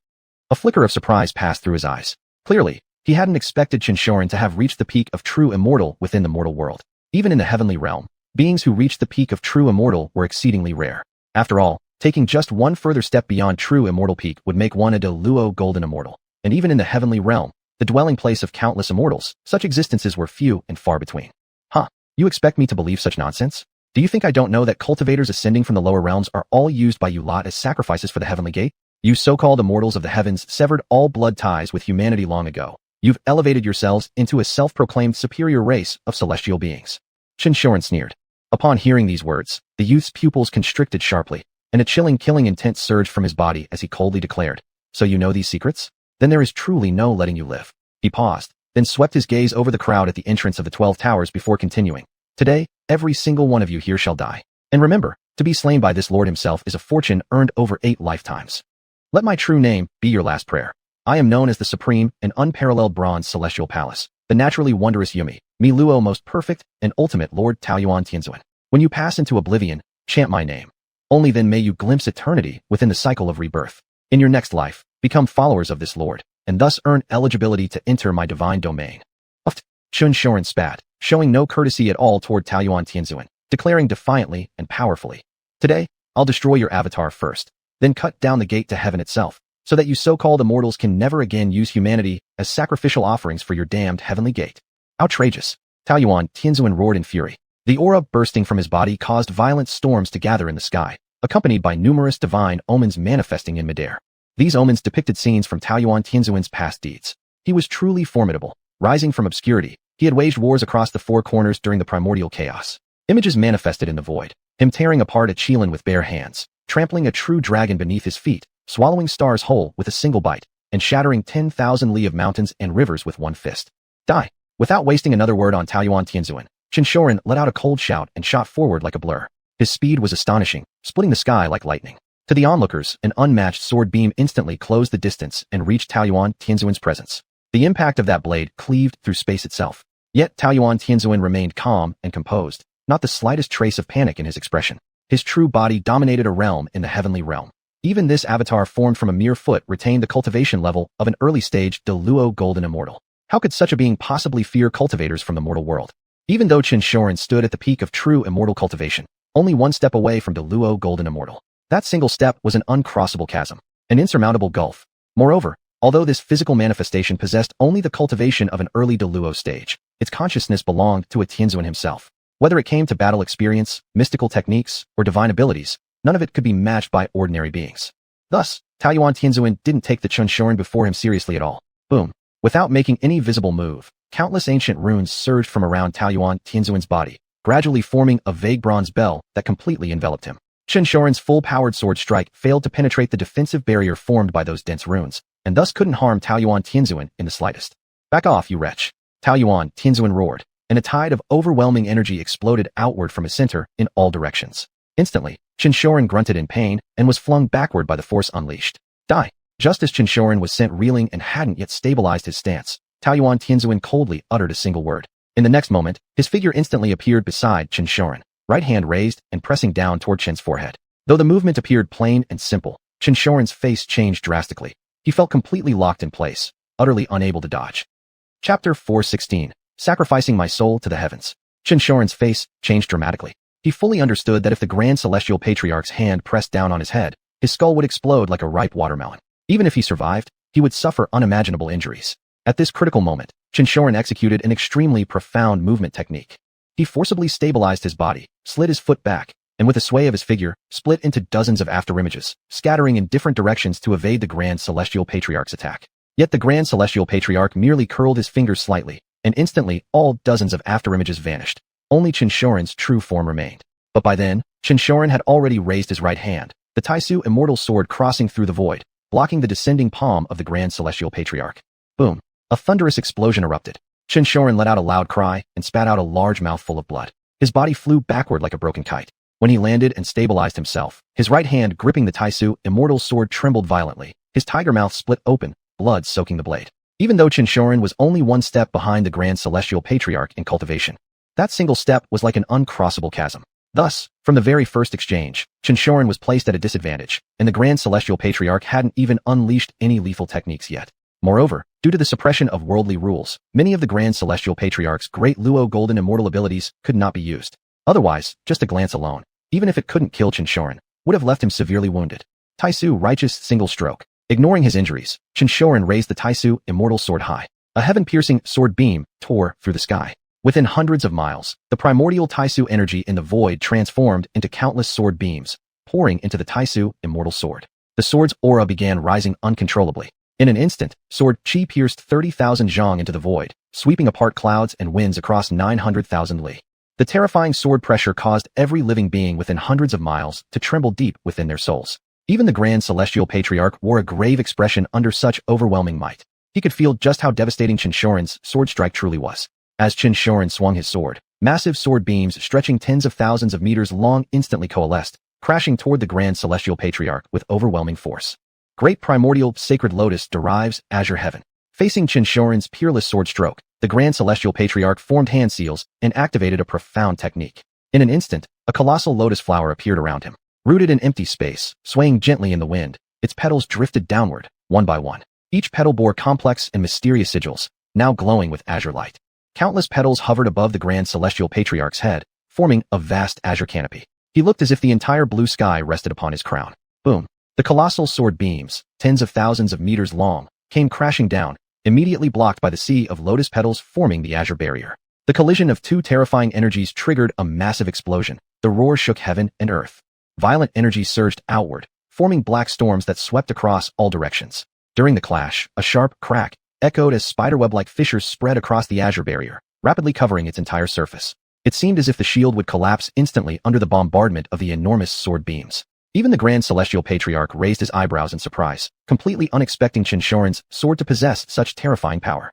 A flicker of surprise passed through his eyes. Clearly, he hadn't expected xiuxian to have reached the peak of true immortal within the mortal world. Even in the heavenly realm, beings who reached the peak of true immortal were exceedingly rare. After all, taking just one further step beyond true immortal peak would make one a Deluo Golden Immortal. And even in the heavenly realm, the dwelling place of countless immortals, such existences were few and far between. Huh, you expect me to believe such nonsense? Do you think I don't know that cultivators ascending from the lower realms are all used by you lot as sacrifices for the heavenly gate? You so-called immortals of the heavens severed all blood ties with humanity long ago. You've elevated yourselves into a self-proclaimed superior race of celestial beings. xiuxian sneered. Upon hearing these words, the youth's pupils constricted sharply, and a chilling killing intent surged from his body as he coldly declared, "So you know these secrets? Then there is truly no letting you live." He paused, then swept his gaze over the crowd at the entrance of the 12 Towers before continuing. "Today, every single one of you here shall die. And remember, to be slain by this Lord himself is a fortune earned over 8 lifetimes. Let my true name be your last prayer. I am known as the supreme and unparalleled bronze celestial palace, the naturally wondrous Yumi, Mi Luo most perfect and ultimate Lord Taoyuan Tianzuan. When you pass into oblivion, chant my name. Only then may you glimpse eternity within the cycle of rebirth. In your next life, become followers of this Lord, and thus earn eligibility to enter my divine domain." xiuxian spat, showing no courtesy at all toward Taoyuan Tianzuan, declaring defiantly and powerfully, "Today, I'll destroy your avatar first, then cut down the gate to heaven itself, so that you so-called immortals can never again use humanity as sacrificial offerings for your damned heavenly gate." Outrageous! Taoyuan Tianzuan roared in fury. The aura bursting from his body caused violent storms to gather in the sky, accompanied by numerous divine omens manifesting in midair. These omens depicted scenes from Taoyuan Tianzuan's past deeds. He was truly formidable. Rising from obscurity, he had waged wars across the 4 corners during the primordial chaos. Images manifested in the void, him tearing apart a xiuxian with bare hands, trampling a true dragon beneath his feet, swallowing stars whole with a single bite, and shattering 10,000 li of mountains and rivers with one fist. Die! Without wasting another word on Taoyuan Tianzuan, xiuxian let out a cold shout and shot forward like a blur. His speed was astonishing, splitting the sky like lightning. To the onlookers, an unmatched sword beam instantly closed the distance and reached Taoyuan Tianzuan's presence. The impact of that blade cleaved through space itself. Yet Taoyuan Tianzuan remained calm and composed, not the slightest trace of panic in his expression. His true body dominated a realm in the heavenly realm. Even this avatar formed from a mere foot retained the cultivation level of an early-stage Deluo Golden Immortal. How could such a being possibly fear cultivators from the mortal world? Even though xiuxian stood at the peak of true immortal cultivation, only one step away from Deluo Golden Immortal. That single step was an uncrossable chasm, an insurmountable gulf. Moreover, although this physical manifestation possessed only the cultivation of an early Deluo stage, its consciousness belonged to a Tianzuan himself. Whether it came to battle experience, mystical techniques, or divine abilities, none of it could be matched by ordinary beings. Thus, Taoyuan Tianzuan didn't take the xiuxian before him seriously at all. Boom. Without making any visible move, countless ancient runes surged from around Taoyuan Tianzuan's body, gradually forming a vague bronze bell that completely enveloped him. Xiuxian's full-powered sword strike failed to penetrate the defensive barrier formed by those dense runes, and thus couldn't harm Taoyuan Tianzuan in the slightest. Back off, you wretch. Taoyuan Tianzuan roared, and a tide of overwhelming energy exploded outward from his center in all directions. Instantly, Xiuxian grunted in pain and was flung backward by the force unleashed. Die! Just as Xiuxian was sent reeling and hadn't yet stabilized his stance, Taoyuan Tianzuan coldly uttered a single word. In the next moment, his figure instantly appeared beside Xiuxian, right hand raised and pressing down toward Chen's forehead. Though the movement appeared plain and simple, Xiuxian's face changed drastically. He felt completely locked in place, utterly unable to dodge. Chapter 416. Sacrificing my soul to the heavens. Xiuxian's face changed dramatically. He fully understood that if the Grand Celestial Patriarch's hand pressed down on his head, his skull would explode like a ripe watermelon. Even if he survived, he would suffer unimaginable injuries. At this critical moment, Xiuxian executed an extremely profound movement technique. He forcibly stabilized his body, slid his foot back, and with a sway of his figure, split into dozens of afterimages, scattering in different directions to evade the Grand Celestial Patriarch's attack. Yet the Grand Celestial Patriarch merely curled his fingers slightly, and instantly all dozens of afterimages vanished. Only Xiuxian's true form remained. But by then, Xiuxian had already raised his right hand, the Taisu immortal sword crossing through the void, blocking the descending palm of the Grand Celestial Patriarch. Boom! A thunderous explosion erupted. Xiuxian let out a loud cry and spat out a large mouthful of blood. His body flew backward like a broken kite. When he landed and stabilized himself, his right hand gripping the Taisu immortal sword trembled violently. His tiger mouth split open, blood soaking the blade. Even though Xiuxian was only one step behind the Grand Celestial Patriarch in cultivation, that single step was like an uncrossable chasm. Thus, from the very first exchange, Xiuxian was placed at a disadvantage, and the Grand Celestial Patriarch hadn't even unleashed any lethal techniques yet. Moreover, due to the suppression of worldly rules, many of the Grand Celestial Patriarch's great Luo golden immortal abilities could not be used. Otherwise, just a glance alone, even if it couldn't kill Xiuxian, would have left him severely wounded. Taisu righteous single stroke. Ignoring his injuries, Xiuxian raised the Taisu immortal sword high. A heaven-piercing sword beam tore through the sky. Within hundreds of miles, the primordial Taisu energy in the void transformed into countless sword beams, pouring into the Taisu immortal sword. The sword's aura began rising uncontrollably. In an instant, sword chi pierced 30,000 zhang into the void, sweeping apart clouds and winds across 900,000 li. The terrifying sword pressure caused every living being within hundreds of miles to tremble deep within their souls. Even the Grand Celestial Patriarch wore a grave expression under such overwhelming might. He could feel just how devastating Xiuxian's sword strike truly was. As Xiuxian swung his sword, massive sword beams stretching tens of thousands of meters long instantly coalesced, crashing toward the Grand Celestial Patriarch with overwhelming force. Great primordial sacred lotus derives azure heaven. Facing Xiuxian's peerless sword stroke, the Grand Celestial Patriarch formed hand seals and activated a profound technique. In an instant, a colossal lotus flower appeared around him. Rooted in empty space, swaying gently in the wind, its petals drifted downward, one by one. Each petal bore complex and mysterious sigils, now glowing with azure light. Countless petals hovered above the Grand Celestial Patriarch's head, forming a vast azure canopy. He looked as if the entire blue sky rested upon his crown. Boom! The colossal sword beams, tens of thousands of meters long, came crashing down, immediately blocked by the sea of lotus petals forming the azure barrier. The collision of two terrifying energies triggered a massive explosion. The roar shook heaven and earth. Violent energy surged outward, forming black storms that swept across all directions. During the clash, a sharp crack echoed as spiderweb-like fissures spread across the azure barrier, rapidly covering its entire surface. It seemed as if the shield would collapse instantly under the bombardment of the enormous sword beams. Even the Grand Celestial Patriarch raised his eyebrows in surprise, completely unexpecting Xiuxian's sword to possess such terrifying power.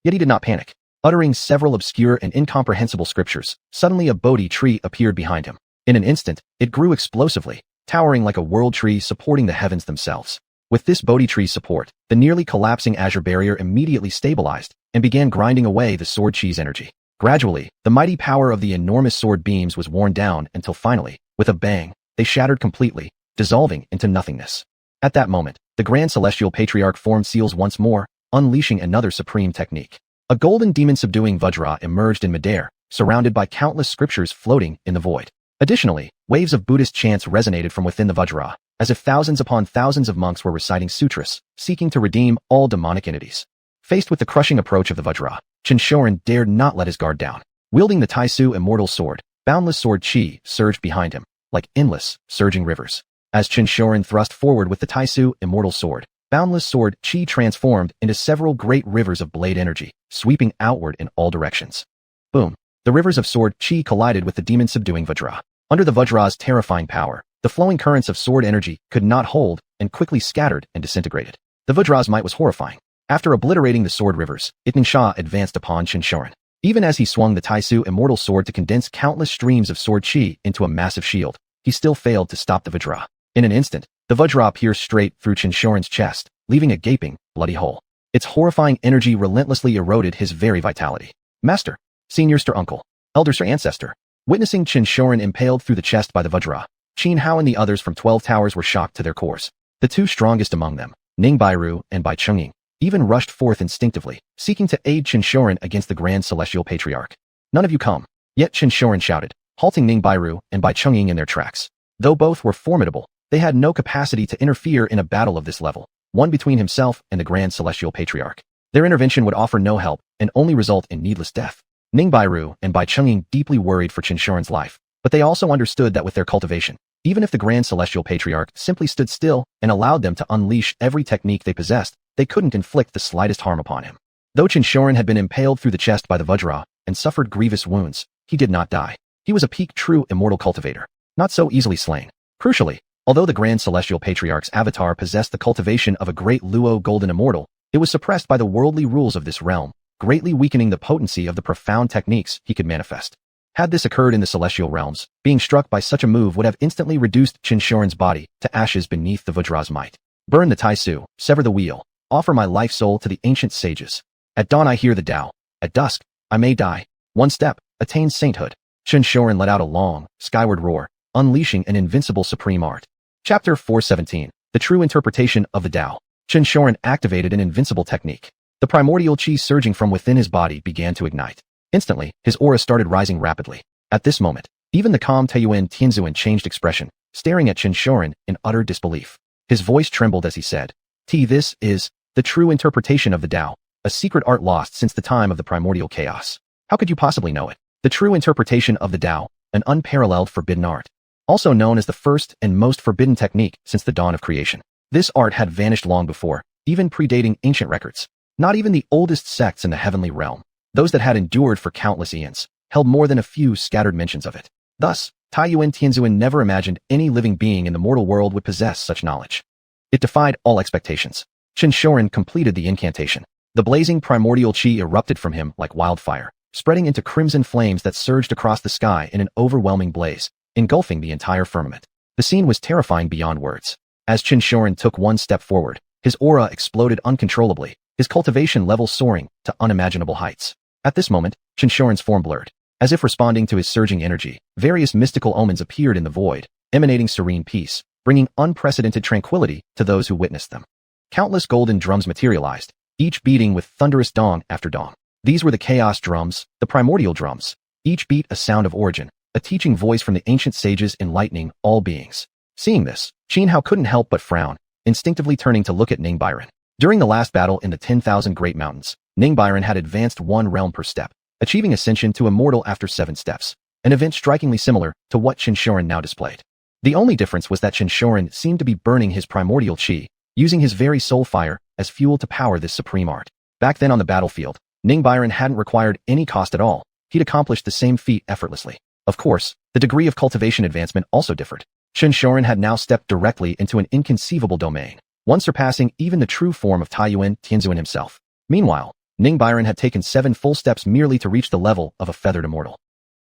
Yet he did not panic. Uttering several obscure and incomprehensible scriptures, suddenly a Bodhi tree appeared behind him. In an instant, it grew explosively, towering like a world tree supporting the heavens themselves. With this Bodhi tree's support, the nearly collapsing azure barrier immediately stabilized and began grinding away the sword chi's energy. Gradually, the mighty power of the enormous sword beams was worn down until finally, with a bang, they shattered completely, dissolving into nothingness. At that moment, the Grand Celestial Patriarch formed seals once more, unleashing another supreme technique. A golden demon-subduing Vajra emerged in midair, surrounded by countless scriptures floating in the void. Additionally, waves of Buddhist chants resonated from within the Vajra, as if thousands upon thousands of monks were reciting sutras, seeking to redeem all demonic entities. Faced with the crushing approach of the Vajra, Xiuxian dared not let his guard down. Wielding the Taisu immortal sword, boundless sword chi surged behind him, like endless, surging rivers. As xiuxian thrust forward with the Taisu immortal sword, boundless sword qi transformed into several great rivers of blade energy, sweeping outward in all directions. Boom! The rivers of sword qi collided with the demon-subduing Vajra. Under the Vajra's terrifying power, the flowing currents of sword energy could not hold and quickly scattered and disintegrated. The Vajra's might was horrifying. After obliterating the sword rivers, xianxia advanced upon xiuxian. Even as he swung the Taisu immortal sword to condense countless streams of sword qi into a massive shield, he still failed to stop the Vajra. In an instant, the Vajra pierced straight through xiuxian's chest, leaving a gaping, bloody hole. Its horrifying energy relentlessly eroded his very vitality. Master, senior sir uncle, elder sir ancestor. Witnessing xiuxian impaled through the chest by the Vajra, Xianhuan and the others from 12 towers were shocked to their cores. The two strongest among them, Ningbairu and Bai Chungying, even rushed forth instinctively, seeking to aid xiuxian against the Grand Celestial Patriarch. None of you come. Yet xiuxian shouted, halting Ningbairu and Bai Chungying in their tracks. Though both were formidable, they had no capacity to interfere in a battle of this level, one between himself and the Grand Celestial Patriarch. Their intervention would offer no help and only result in needless death. Ningbairu and Bai Chungying deeply worried for xiuxian's life, but they also understood that with their cultivation, even if the Grand Celestial Patriarch simply stood still and allowed them to unleash every technique they possessed, they couldn't inflict the slightest harm upon him. Though xiuxian had been impaled through the chest by the Vajra and suffered grievous wounds, he did not die. He was a peak true immortal cultivator, not so easily slain. Crucially, although the Grand Celestial Patriarch's avatar possessed the cultivation of a great Luo golden immortal, it was suppressed by the worldly rules of this realm, greatly weakening the potency of the profound techniques he could manifest. Had this occurred in the celestial realms, being struck by such a move would have instantly reduced xiuxian's body to ashes beneath the Vajra's might. Burn the Taisu, sever the wheel, offer my life soul to the ancient sages. At dawn I hear the Tao. At dusk, I may die. One step, attain sainthood. Xiuxian let out a long, skyward roar, unleashing an invincible supreme art. Chapter 417, The True Interpretation of the Tao. Xiuxian activated an invincible technique. The primordial qi surging from within his body began to ignite. Instantly, his aura started rising rapidly. At this moment, even the calm Taiyuan Tianzuan changed expression, staring at xiuxian in utter disbelief. His voice trembled as he said, This is the true interpretation of the Tao, a secret art lost since the time of the primordial chaos. How could you possibly know it? The true interpretation of the Tao, an unparalleled forbidden art. Also known as the first and most forbidden technique since the dawn of creation. This art had vanished long before, even predating ancient records. Not even the oldest sects in the heavenly realm, those that had endured for countless eons, held more than a few scattered mentions of it. Thus, Taiyuan Tianzuan never imagined any living being in the mortal world would possess such knowledge. It defied all expectations. Xiuxian completed the incantation. The blazing primordial qi erupted from him like wildfire, spreading into crimson flames that surged across the sky in an overwhelming blaze, engulfing the entire firmament. The scene was terrifying beyond words. As xiuxian took one step forward, his aura exploded uncontrollably, his cultivation level soaring to unimaginable heights. At this moment, xiuxian's form blurred. As if responding to his surging energy, various mystical omens appeared in the void, emanating serene peace, bringing unprecedented tranquility to those who witnessed them. Countless golden drums materialized, each beating with thunderous dong after dong. These were the chaos drums, the primordial drums. Each beat a sound of origin, a teaching voice from the ancient sages enlightening all beings. Seeing this, Xianhao couldn't help but frown, instinctively turning to look at Ningbairen. During the last battle in the 10,000 Great Mountains, Ningbairen had advanced one realm per step, achieving ascension to immortal after 7 steps, an event strikingly similar to what xiuxian now displayed. The only difference was that xiuxian seemed to be burning his primordial qi, using his very soul fire as fuel to power this supreme art. Back then on the battlefield, Ningbairen hadn't required any cost at all. He'd accomplished the same feat effortlessly. Of course, the degree of cultivation advancement also differed. Xiuxian had now stepped directly into an inconceivable domain, one surpassing even the true form of Taiyuan Tianzuan himself. Meanwhile, Ningbairen had taken 7 full steps merely to reach the level of a feathered immortal.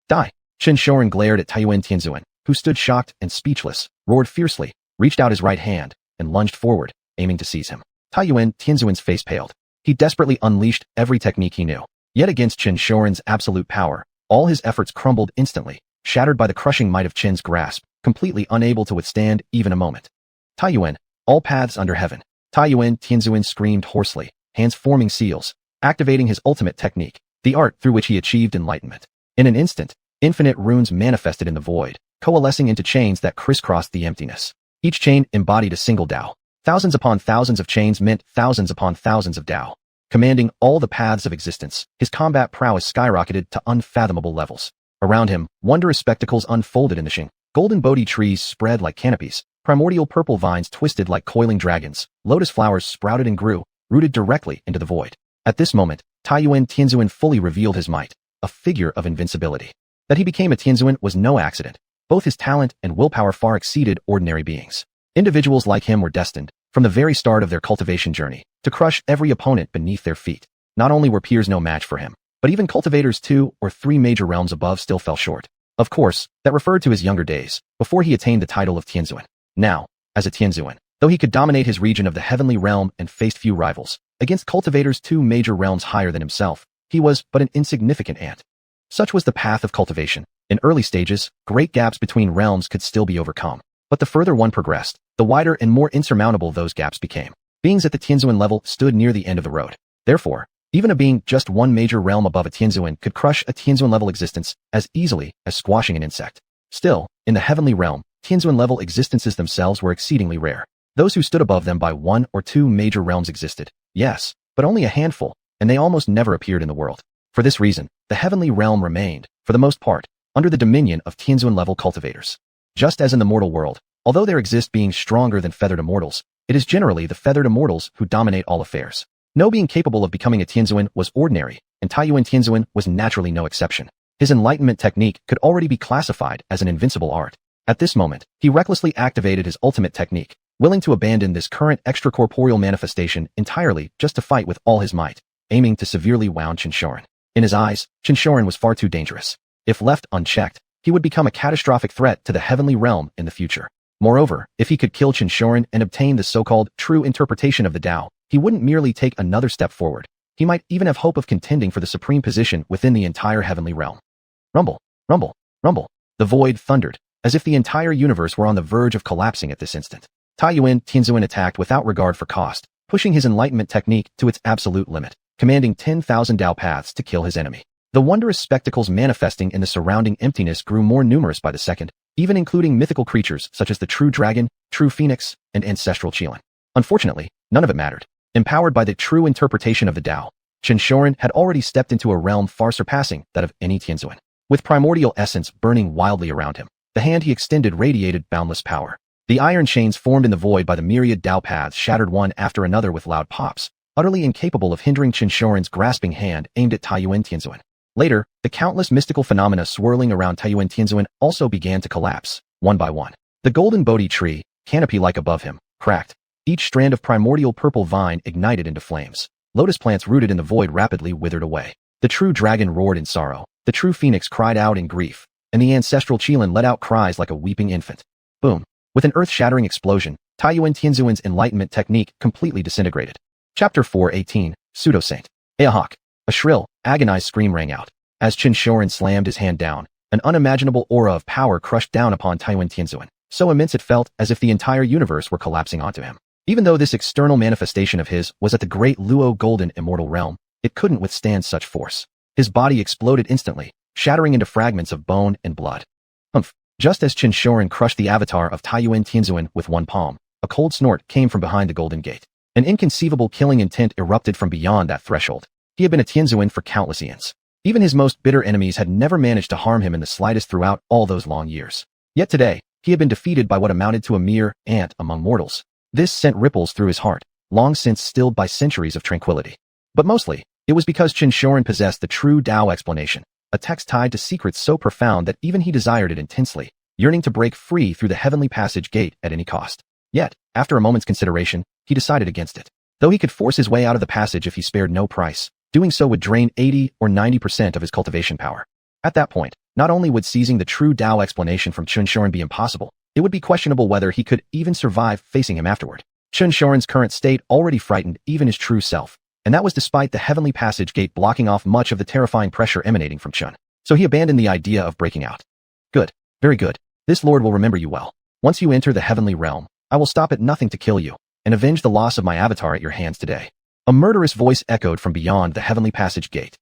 Die! Xiuxian glared at Taiyuan Tianzuan, who stood shocked and speechless, roared fiercely, reached out his right hand, and lunged forward, aiming to seize him. Taiyuan Tianzuan's face paled. He desperately unleashed every technique he knew. Yet against xiuxian's absolute power, all his efforts crumbled instantly, shattered by the crushing might of Qin's grasp, completely unable to withstand even a moment. Taiyuan, all paths under heaven. Taiyuan Tianzuan screamed hoarsely, hands forming seals, activating his ultimate technique, the art through which he achieved enlightenment. In an instant, infinite runes manifested in the void, coalescing into chains that crisscrossed the emptiness. Each chain embodied a single Tao. Thousands upon thousands of chains meant thousands upon thousands of Tao. Commanding all the paths of existence, his combat prowess skyrocketed to unfathomable levels. Around him, wondrous spectacles unfolded in the Xing. Golden Bodhi trees spread like canopies, Primordial purple vines twisted like coiling dragons, lotus flowers sprouted and grew, rooted directly into the void. At this moment, Taiyuan Tianzuan fully revealed his might, a figure of invincibility. That he became a Tianzuan was no accident. Both his talent and willpower far exceeded ordinary beings. Individuals like him were destined, from the very start of their cultivation journey, to crush every opponent beneath their feet. Not only were peers no match for him, but even cultivators 2 or 3 major realms above still fell short. Of course, that referred to his younger days, before he attained the title of Tianzuan. Now, as a Tianzuan, though he could dominate his region of the heavenly realm and faced few rivals, against cultivators 2 major realms higher than himself, he was but an insignificant ant. Such was the path of cultivation. In early stages, great gaps between realms could still be overcome. But the further one progressed, the wider and more insurmountable those gaps became. Beings at the Tianzuan level stood near the end of the road. Therefore, even a being just one major realm above a Tianzuan could crush a Tianzuan-level existence as easily as squashing an insect. Still, in the heavenly realm, Tianzuan-level existences themselves were exceedingly rare. Those who stood above them by 1 or 2 major realms existed, yes, but only a handful, and they almost never appeared in the world. For this reason, the heavenly realm remained, for the most part, under the dominion of Tianzuan-level cultivators. Just as in the mortal world, although there exist beings stronger than feathered immortals, it is generally the feathered immortals who dominate all affairs. No being capable of becoming a Tianzuan was ordinary, and Taiyuan Tianzuan was naturally no exception. His enlightenment technique could already be classified as an invincible art. At this moment, he recklessly activated his ultimate technique, willing to abandon this current extracorporeal manifestation entirely just to fight with all his might, aiming to severely wound xiuxian. In his eyes, xiuxian was far too dangerous. If left unchecked, he would become a catastrophic threat to the heavenly realm in the future. Moreover, if he could kill xiuxian and obtain the so-called true interpretation of the Tao, he wouldn't merely take another step forward. He might even have hope of contending for the supreme position within the entire heavenly realm. Rumble, rumble, rumble. The void thundered, as if the entire universe were on the verge of collapsing at this instant. Taiyuan Tianzuan attacked without regard for cost, pushing his enlightenment technique to its absolute limit, commanding 10,000 Tao paths to kill his enemy. The wondrous spectacles manifesting in the surrounding emptiness grew more numerous by the second, even including mythical creatures such as the true dragon, true phoenix, and ancestral xiuxian. Unfortunately, none of it mattered. Empowered by the true interpretation of the Tao, xiuxian had already stepped into a realm far surpassing that of any Tianzuan. With primordial essence burning wildly around him, the hand he extended radiated boundless power. The iron chains formed in the void by the myriad Tao paths shattered one after another with loud pops, utterly incapable of hindering xiuxian's grasping hand aimed at Taiyuan Tianzuan. Later, the countless mystical phenomena swirling around Taiyuan Tianzuan also began to collapse, one by one. The golden Bodhi tree, canopy-like above him, cracked. Each strand of primordial purple vine ignited into flames. Lotus plants rooted in the void rapidly withered away. The true dragon roared in sorrow. The true phoenix cried out in grief, and the ancestral xiuxian let out cries like a weeping infant. Boom. With an earth-shattering explosion, Taiyuan Tianzuan's enlightenment technique completely disintegrated. Chapter 4:18, Pseudo-Saint. Ahawk. A shrill, agonized scream rang out. As xiuxian slammed his hand down, an unimaginable aura of power crushed down upon Taiyuan Tianzuan, so immense it felt as if the entire universe were collapsing onto him. Even though this external manifestation of his was at the great Luo golden immortal realm, it couldn't withstand such force. His body exploded instantly, shattering into fragments of bone and blood. Humph. Just as xiuxian crushed the avatar of Taiyuan Tianzuan with one palm, a cold snort came from behind the golden gate. An inconceivable killing intent erupted from beyond that threshold. He had been a Tianzuan for countless eons. Even his most bitter enemies had never managed to harm him in the slightest throughout all those long years. Yet today, he had been defeated by what amounted to a mere ant among mortals. This sent ripples through his heart, long since stilled by centuries of tranquility. But mostly, it was because xiuxian possessed the true Tao explanation, a text tied to secrets so profound that even he desired it intensely, yearning to break free through the heavenly passage gate at any cost. Yet, after a moment's consideration, he decided against it. Though he could force his way out of the passage if he spared no price, doing so would drain 80 or 90% of his cultivation power. At that point, not only would seizing the true Tao explanation from xiuxian be impossible, it would be questionable whether he could even survive facing him afterward. Xiuxian's current state already frightened even his true self, and that was despite the heavenly passage gate blocking off much of the terrifying pressure emanating from Xian. So he abandoned the idea of breaking out. Good. Very good. This lord will remember you well. Once you enter the heavenly realm, I will stop at nothing to kill you, and avenge the loss of my avatar at your hands today. A murderous voice echoed from beyond the heavenly passage gate.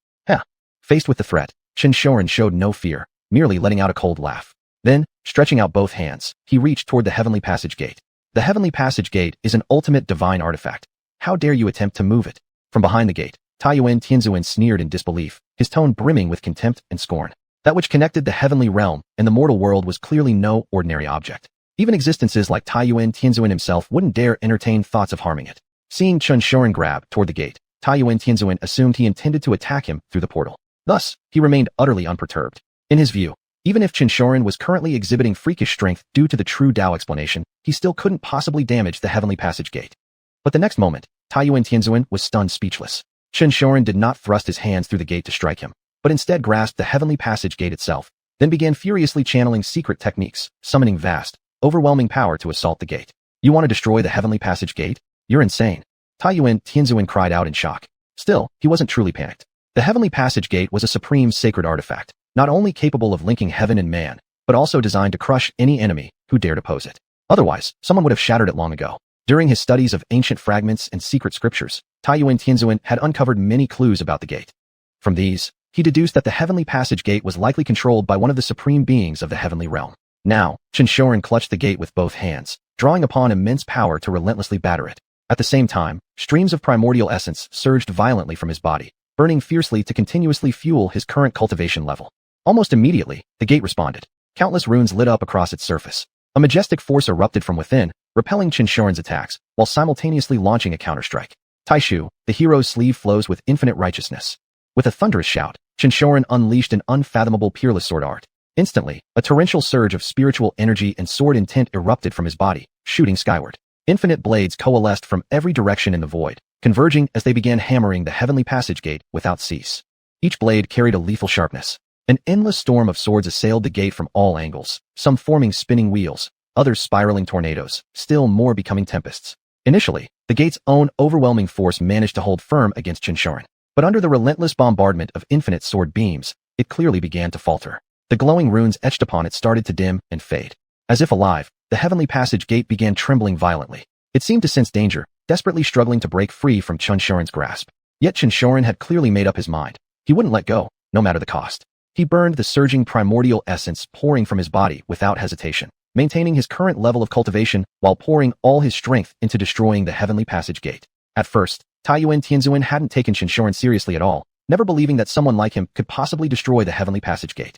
Faced with the threat, xiuxian showed no fear, merely letting out a cold laugh. Then, stretching out both hands, he reached toward the heavenly passage gate. The heavenly passage gate is an ultimate divine artifact. How dare you attempt to move it? From behind the gate, Taiyuan Tianzuan sneered in disbelief, his tone brimming with contempt and scorn. That which connected the heavenly realm and the mortal world was clearly no ordinary object. Even existences like Taiyuan Tianzuan himself wouldn't dare entertain thoughts of harming it. Seeing Xiuxian grab toward the gate, Taiyuan Tianzuan assumed he intended to attack him through the portal. Thus, he remained utterly unperturbed. In his view, even if Xiuxian was currently exhibiting freakish strength due to the true Dao explanation, he still couldn't possibly damage the heavenly passage gate. But the next moment, Taiyuan Tianzuan was stunned speechless. Xiuxian did not thrust his hands through the gate to strike him, but instead grasped the heavenly passage gate itself, then began furiously channeling secret techniques, summoning vast, overwhelming power to assault the gate. You want to destroy the heavenly passage gate? You're insane. Taiyuan Tianzuan cried out in shock. Still, he wasn't truly panicked. The heavenly passage gate was a supreme sacred artifact, not only capable of linking heaven and man, but also designed to crush any enemy who dared oppose it. Otherwise, someone would have shattered it long ago. During his studies of ancient fragments and secret scriptures, Taiyuan Tianzuan had uncovered many clues about the gate. From these, he deduced that the heavenly passage gate was likely controlled by one of the supreme beings of the heavenly realm. Now, Xiuxian clutched the gate with both hands, drawing upon immense power to relentlessly batter it. At the same time, streams of primordial essence surged violently from his body, burning fiercely to continuously fuel his current cultivation level. Almost immediately, the gate responded. Countless runes lit up across its surface. A majestic force erupted from within, repelling Xiuxian's attacks, while simultaneously launching a counterstrike. Taishu, the hero's sleeve flows with infinite righteousness. With a thunderous shout, Xiuxian unleashed an unfathomable peerless sword art. Instantly, a torrential surge of spiritual energy and sword intent erupted from his body, shooting skyward. Infinite blades coalesced from every direction in the void, converging as they began hammering the heavenly passage gate without cease. Each blade carried a lethal sharpness. An endless storm of swords assailed the gate from all angles, some forming spinning wheels, others spiraling tornadoes, still more becoming tempests. Initially, the gate's own overwhelming force managed to hold firm against Xiuxian, but under the relentless bombardment of infinite sword beams, it clearly began to falter. The glowing runes etched upon it started to dim and fade. As if alive, the heavenly passage gate began trembling violently. It seemed to sense danger, desperately struggling to break free from Xiuxian's grasp. Yet Xiuxian had clearly made up his mind. He wouldn't let go, no matter the cost. He burned the surging primordial essence pouring from his body without hesitation, maintaining his current level of cultivation while pouring all his strength into destroying the heavenly passage gate. At first, Taiyuan Tianzuan hadn't taken Xiuxian seriously at all, never believing that someone like him could possibly destroy the heavenly passage gate.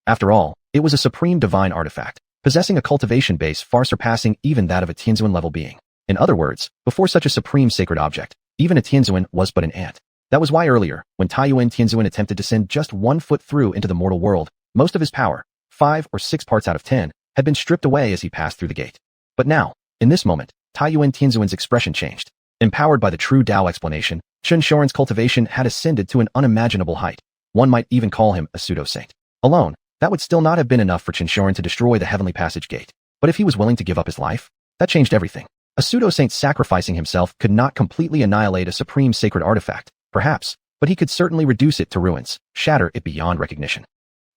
After all, it was a supreme divine artifact, possessing a cultivation base far surpassing even that of a Tianzuan-level being. In other words, before such a supreme sacred object, even a Tianzuan was but an ant. That was why earlier, when Taiyuan Tianzuan attempted to send just 1 foot through into the mortal world, most of his power, 5 or 6 parts out of 10, had been stripped away as he passed through the gate. But now, in this moment, Taiyuan Tianzuan's expression changed. Empowered by the true Dao explanation, Xiuxian's cultivation had ascended to an unimaginable height. One might even call him a pseudo-saint. Alone, that would still not have been enough for Xiuxian to destroy the heavenly passage gate. But if he was willing to give up his life, that changed everything. A pseudo-saint sacrificing himself could not completely annihilate a supreme sacred artifact, perhaps, but he could certainly reduce it to ruins, shatter it beyond recognition.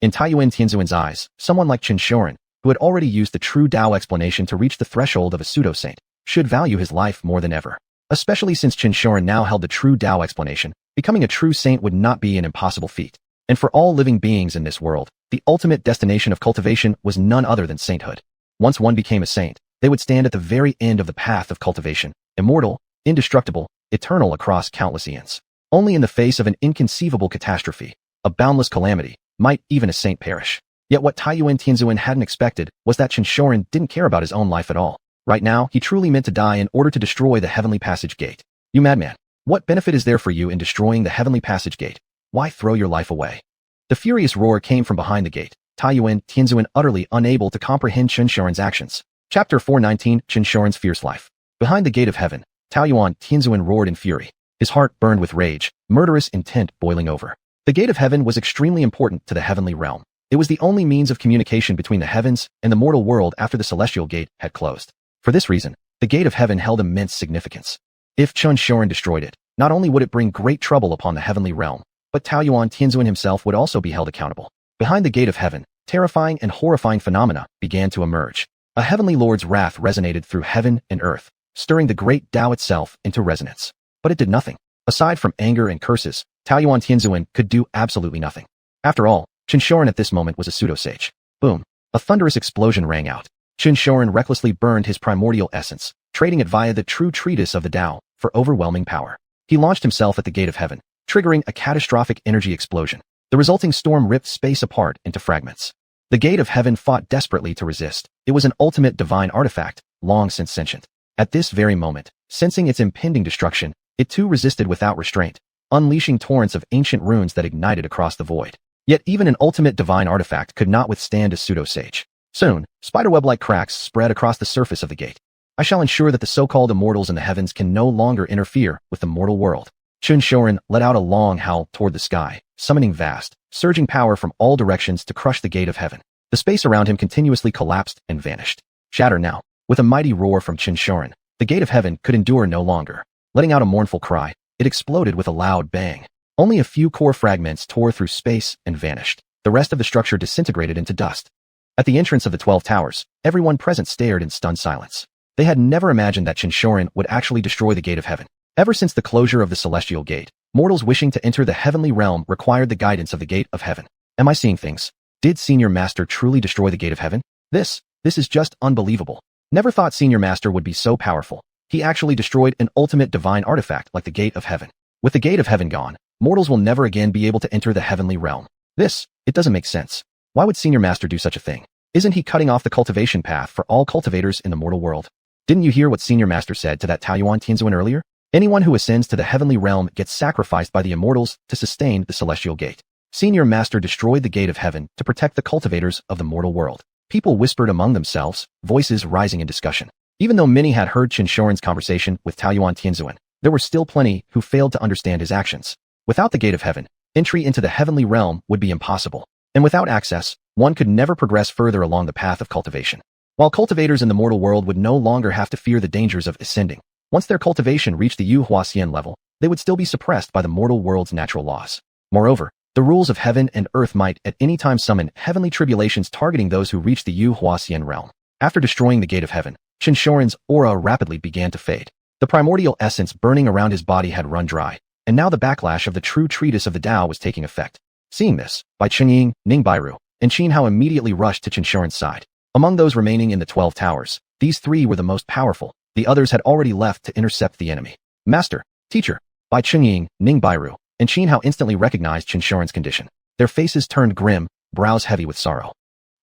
In Taiyuan Tianzuan's eyes, someone like Xiuxian, who had already used the true Dao explanation to reach the threshold of a pseudo-saint, should value his life more than ever. Especially since Xiuxian now held the true Dao explanation, becoming a true saint would not be an impossible feat. And for all living beings in this world, the ultimate destination of cultivation was none other than sainthood. Once one became a saint, they would stand at the very end of the path of cultivation, immortal, indestructible, eternal across countless eons. Only in the face of an inconceivable catastrophe, a boundless calamity, might even a saint perish. Yet what Taiyuan Tianzuan hadn't expected was that Xiuxian didn't care about his own life at all. Right now, he truly meant to die in order to destroy the heavenly passage gate. You madman, what benefit is there for you in destroying the heavenly passage gate? Why throw your life away? The furious roar came from behind the gate, Taiyuan Tianzuan utterly unable to comprehend Xiuxian's actions. Chapter 419, Xiuxian's Fierce Life. Behind the gate of heaven, Taiyuan Tianzuan roared in fury. His heart burned with rage, murderous intent boiling over. The gate of heaven was extremely important to the heavenly realm. It was the only means of communication between the heavens and the mortal world after the celestial gate had closed. For this reason, the gate of heaven held immense significance. If Xiuxian destroyed it, not only would it bring great trouble upon the heavenly realm, but Taiyuan Tianzuan himself would also be held accountable. Behind the gate of heaven, terrifying and horrifying phenomena began to emerge. A heavenly lord's wrath resonated through heaven and earth, stirring the great Tao itself into resonance. But it did nothing. Aside from anger and curses, Taiyuan Tianzuan could do absolutely nothing. After all, Xiuxian at this moment was a pseudo-sage. Boom! A thunderous explosion rang out. Xiuxian recklessly burned his primordial essence, trading it via the true treatise of the Tao for overwhelming power. He launched himself at the gate of heaven, triggering a catastrophic energy explosion. The resulting storm ripped space apart into fragments. The Gate of Heaven fought desperately to resist. It was an ultimate divine artifact, long since sentient. At this very moment, sensing its impending destruction, it too resisted without restraint, unleashing torrents of ancient runes that ignited across the void. Yet even an ultimate divine artifact could not withstand a pseudo-sage. Soon, spiderweb-like cracks spread across the surface of the gate. I shall ensure that the so-called immortals in the heavens can no longer interfere with the mortal world. Xiuxian let out a long howl toward the sky, summoning vast, surging power from all directions to crush the Gate of Heaven. The space around him continuously collapsed and vanished. Shatter now. With a mighty roar from Xiuxian, the Gate of Heaven could endure no longer. Letting out a mournful cry, it exploded with a loud bang. Only a few core fragments tore through space and vanished. The rest of the structure disintegrated into dust. At the entrance of the 12 towers, everyone present stared in stunned silence. They had never imagined that Xiuxian would actually destroy the Gate of Heaven. Ever since the closure of the Celestial Gate, mortals wishing to enter the heavenly realm required the guidance of the Gate of Heaven. Am I seeing things? Did Senior Master truly destroy the Gate of Heaven? This is just unbelievable. Never thought Senior Master would be so powerful. He actually destroyed an ultimate divine artifact like the Gate of Heaven. With the Gate of Heaven gone, mortals will never again be able to enter the heavenly realm. It doesn't make sense. Why would Senior Master do such a thing? Isn't he cutting off the cultivation path for all cultivators in the mortal world? Didn't you hear what Senior Master said to that xuanhuan earlier? Anyone who ascends to the heavenly realm gets sacrificed by the immortals to sustain the celestial gate. Senior Master destroyed the Gate of Heaven to protect the cultivators of the mortal world. People whispered among themselves, voices rising in discussion. Even though many had heard Xiuxian's conversation with xuanhuan, there were still plenty who failed to understand his actions. Without the Gate of Heaven, entry into the heavenly realm would be impossible. And without access, one could never progress further along the path of cultivation. While cultivators in the mortal world would no longer have to fear the dangers of ascending, once their cultivation reached the xiuxian level, they would still be suppressed by the mortal world's natural laws. Moreover, the rules of heaven and earth might at any time summon heavenly tribulations targeting those who reach the xiuxian realm. After destroying the Gate of Heaven, Xiuxian's aura rapidly began to fade. The primordial essence burning around his body had run dry, and now the backlash of the true treatise of the Tao was taking effect. Seeing this, Bai Chungying, Ningbairu, and Xianhao immediately rushed to Xiuxian's side. Among those remaining in the 12 towers, these three were the most powerful. The others had already left to intercept the enemy. Master, teacher, Bai Chungying, Ningbairu, and Xianhao instantly recognized Xiuxian's condition. Their faces turned grim, brows heavy with sorrow.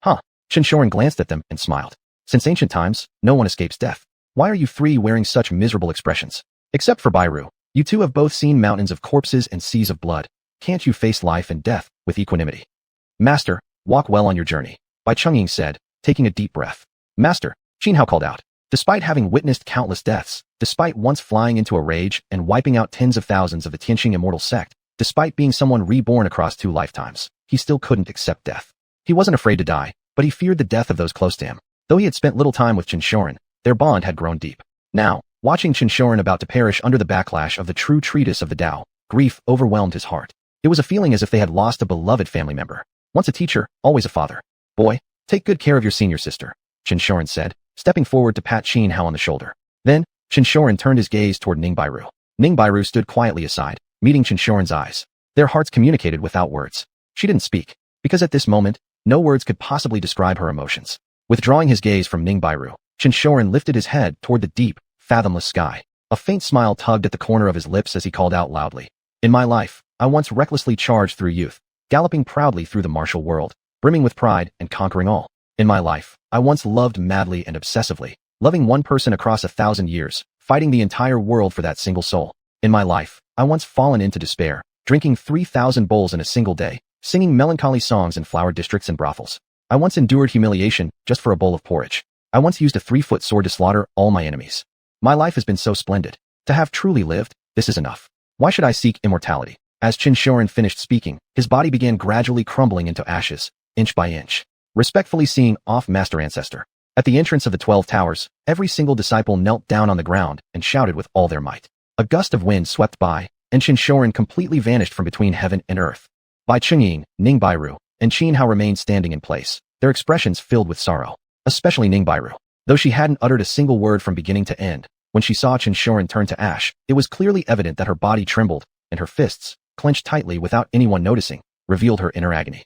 Xiuxian glanced at them and smiled. Since ancient times, no one escapes death. Why are you three wearing such miserable expressions? Except for Bairu, you two have both seen mountains of corpses and seas of blood. Can't you face life and death with equanimity? Master, walk well on your journey, Bai Chungying said, taking a deep breath. Master, Xianhao called out. Despite having witnessed countless deaths, despite once flying into a rage and wiping out tens of thousands of the Tianqing immortal sect, despite being someone reborn across 2 lifetimes, he still couldn't accept death. He wasn't afraid to die, but he feared the death of those close to him. Though he had spent little time with Xiuxian, their bond had grown deep. Now, watching Xiuxian about to perish under the backlash of the true treatise of the Tao, grief overwhelmed his heart. It was a feeling as if they had lost a beloved family member. Once a teacher, always a father. Boy, take good care of your senior sister, Xiuxian said, stepping forward to pat Xianhao on the shoulder. Then, Xiuxian turned his gaze toward Ningbairu. Ningbairu stood quietly aside, meeting Xiuxian's eyes. Their hearts communicated without words. She didn't speak, because at this moment, no words could possibly describe her emotions. Withdrawing his gaze from Ningbairu, Xiuxian lifted his head toward the deep, fathomless sky. A faint smile tugged at the corner of his lips as he called out loudly. In my life, I once recklessly charged through youth, galloping proudly through the martial world, brimming with pride and conquering all. In my life, I once loved madly and obsessively, loving one person across 1,000 years, fighting the entire world for that single soul. In my life, I once fallen into despair, drinking 3,000 bowls in a single day, singing melancholy songs in flower districts and brothels. I once endured humiliation just for a bowl of porridge. I once used a 3-foot sword to slaughter all my enemies. My life has been so splendid. To have truly lived, this is enough. Why should I seek immortality? As Xiuxian finished speaking, his body began gradually crumbling into ashes, inch by inch. Respectfully seeing off Master Ancestor. At the entrance of the 12 towers, every single disciple knelt down on the ground and shouted with all their might. A gust of wind swept by, and Xiuxian completely vanished from between heaven and earth. Bai Chungying, Ningbairu, and Xianhao remained standing in place, their expressions filled with sorrow. Especially Ningbairu. Though she hadn't uttered a single word from beginning to end, when she saw Xiuxian turn to ash, it was clearly evident that her body trembled, and her fists, clenched tightly without anyone noticing, revealed her inner agony.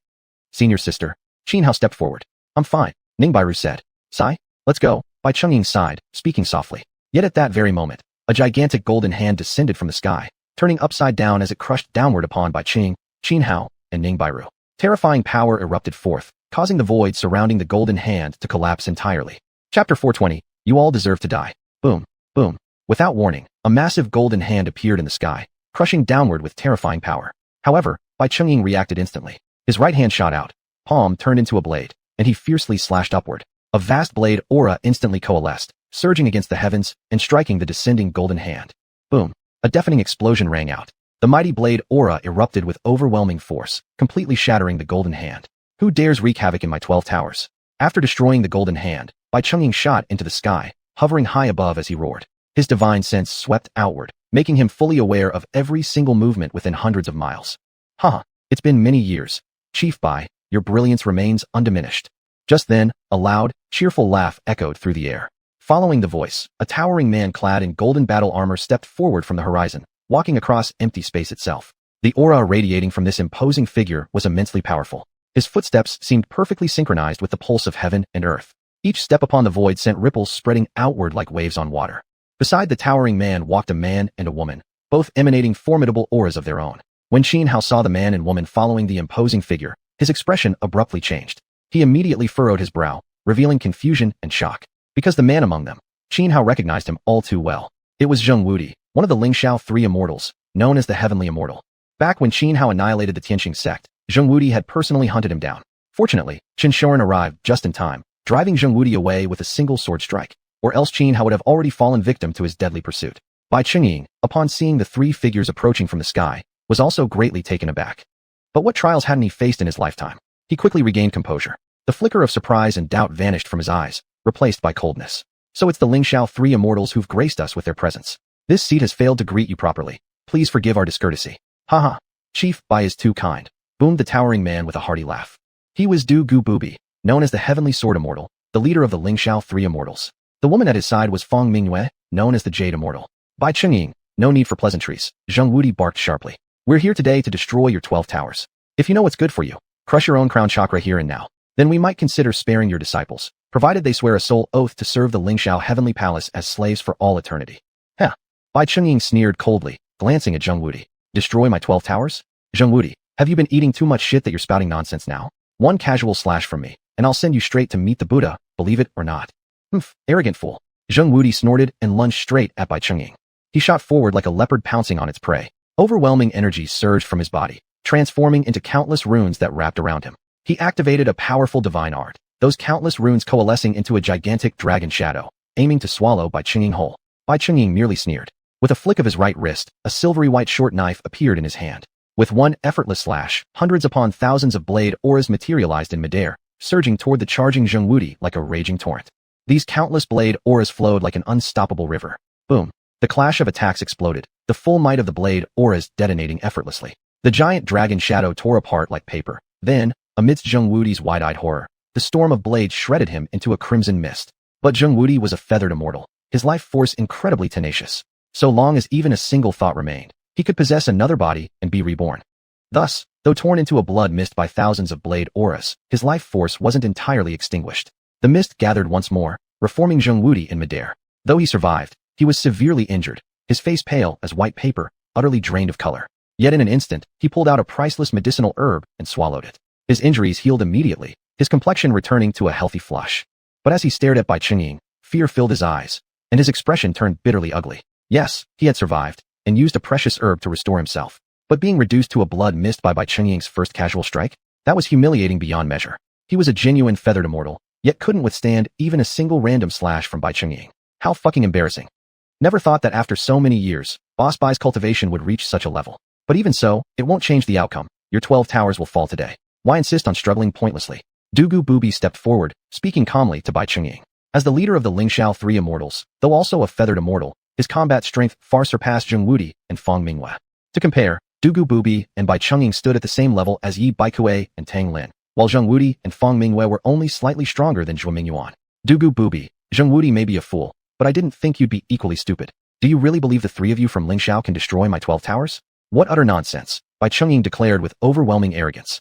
Senior sister, Xianhao stepped forward. I'm fine, Ningbairu said. Sigh, let's go, Bai Chungying sighed, speaking softly. Yet at that very moment, a gigantic golden hand descended from the sky, turning upside down as it crushed downward upon Bai Chungying, Xianhao, and Ningbairu. Terrifying power erupted forth, causing the void surrounding the golden hand to collapse entirely. Chapter 420, You All Deserve to Die. Boom, boom. Without warning, a massive golden hand appeared in the sky, crushing downward with terrifying power. However, Bai Chungying reacted instantly. His right hand shot out, palm turned into a blade, and he fiercely slashed upward. A vast blade aura instantly coalesced, surging against the heavens and striking the descending golden hand. Boom. A deafening explosion rang out. The mighty blade aura erupted with overwhelming force, completely shattering the golden hand. Who dares wreak havoc in my 12 towers? After destroying the golden hand, Bai Chungying shot into the sky, hovering high above as he roared. His divine sense swept outward, making him fully aware of every single movement within hundreds of miles. Haha, it's been many years. Chief Bai, your brilliance remains undiminished. Just then, a loud, cheerful laugh echoed through the air. Following the voice, a towering man clad in golden battle armor stepped forward from the horizon, walking across empty space itself. The aura radiating from this imposing figure was immensely powerful. His footsteps seemed perfectly synchronized with the pulse of heaven and earth. Each step upon the void sent ripples spreading outward like waves on water. Beside the towering man walked a man and a woman, both emanating formidable auras of their own. When Xianhao saw the man and woman following the imposing figure, his expression abruptly changed. He immediately furrowed his brow, revealing confusion and shock. Because the man among them, Xianhao recognized him all too well. It was Zheng one of the Lingxiao 3 immortals, known as the Heavenly Immortal. Back when Xianhao annihilated the Tianqing sect, Zheng had personally hunted him down. Fortunately, Xianxia arrived just in time, driving Zheng away with a single sword strike, or else Xianhao would have already fallen victim to his deadly pursuit. Bai Chungying, upon seeing the 3 figures approaching from the sky, was also greatly taken aback. But what trials hadn't he faced in his lifetime? He quickly regained composure. The flicker of surprise and doubt vanished from his eyes, replaced by coldness. So it's the Lingxiao 3 immortals who've graced us with their presence. This seat has failed to greet you properly. Please forgive our discourtesy. Haha. Chief Bai is too kind, boomed the towering man with a hearty laugh. He was Du Gu Bubi, known as the Heavenly Sword Immortal, the leader of the Lingxiao 3 immortals. The woman at his side was Feng Mingyue, known as the Jade Immortal. Bai Chungying, no need for pleasantries, Zheng barked sharply. We're here today to destroy your 12 towers. If you know what's good for you, crush your own crown chakra here and now. Then we might consider sparing your disciples, provided they swear a soul oath to serve the Lingxiao Heavenly Palace as slaves for all eternity. Heh. Bai Chungying sneered coldly, glancing at Zheng Destroy my 12 towers? Zheng have you been eating too much shit that you're spouting nonsense now? One casual slash from me, and I'll send you straight to meet the Buddha, believe it or not. Humph, arrogant fool. Zheng snorted and lunged straight at Bai Chungying. He shot forward like a leopard pouncing on its prey. Overwhelming energy surged from his body, transforming into countless runes that wrapped around him. He activated a powerful divine art, those countless runes coalescing into a gigantic dragon shadow, aiming to swallow Bai Chungying whole. Bai Chungying merely sneered. With a flick of his right wrist, a silvery white short knife appeared in his hand. With one effortless slash, hundreds upon thousands of blade auras materialized in midair, surging toward the charging Zheng like a raging torrent. These countless blade auras flowed like an unstoppable river. Boom. The clash of attacks exploded, the full might of the blade auras detonating effortlessly. The giant dragon shadow tore apart like paper. Then, amidst Zheng wide-eyed horror, the storm of blades shredded him into a crimson mist. But Zheng was a feathered immortal, his life force incredibly tenacious. So long as even a single thought remained, he could possess another body and be reborn. Thus, though torn into a blood mist by thousands of blade auras, his life force wasn't entirely extinguished. The mist gathered once more, reforming Zheng in midair. Though he survived, he was severely injured, his face pale as white paper, utterly drained of color. Yet in an instant, he pulled out a priceless medicinal herb and swallowed it. His injuries healed immediately, his complexion returning to a healthy flush. But as he stared at Bai Chungying, fear filled his eyes, and his expression turned bitterly ugly. Yes, he had survived, and used a precious herb to restore himself. But being reduced to a blood mist by Bai Chungying's first casual strike? That was humiliating beyond measure. He was a genuine feathered immortal, yet couldn't withstand even a single random slash from Bai Chungying. How fucking embarrassing. Never thought that after so many years, Boss Bai's cultivation would reach such a level. But even so, it won't change the outcome. Your 12 towers will fall today. Why insist on struggling pointlessly? Du Gu Bubi stepped forward, speaking calmly to Bai Chungying. As the leader of the Lingxiao 3 immortals, though also a feathered immortal, his combat strength far surpassed Zheng and Feng Mingyue. To compare, Du Gu Bubi and Bai Chungying stood at the same level as Yi Baikue and Tang Lin, while Zheng and Feng Mingyue were only slightly stronger than Xuanhuan. Du Gu Bubi, Zheng may be a fool, but I didn't think you'd be equally stupid. Do you really believe the 3 of you from Lingxiao can destroy my 12 towers? What utter nonsense, Bai Chungying declared with overwhelming arrogance.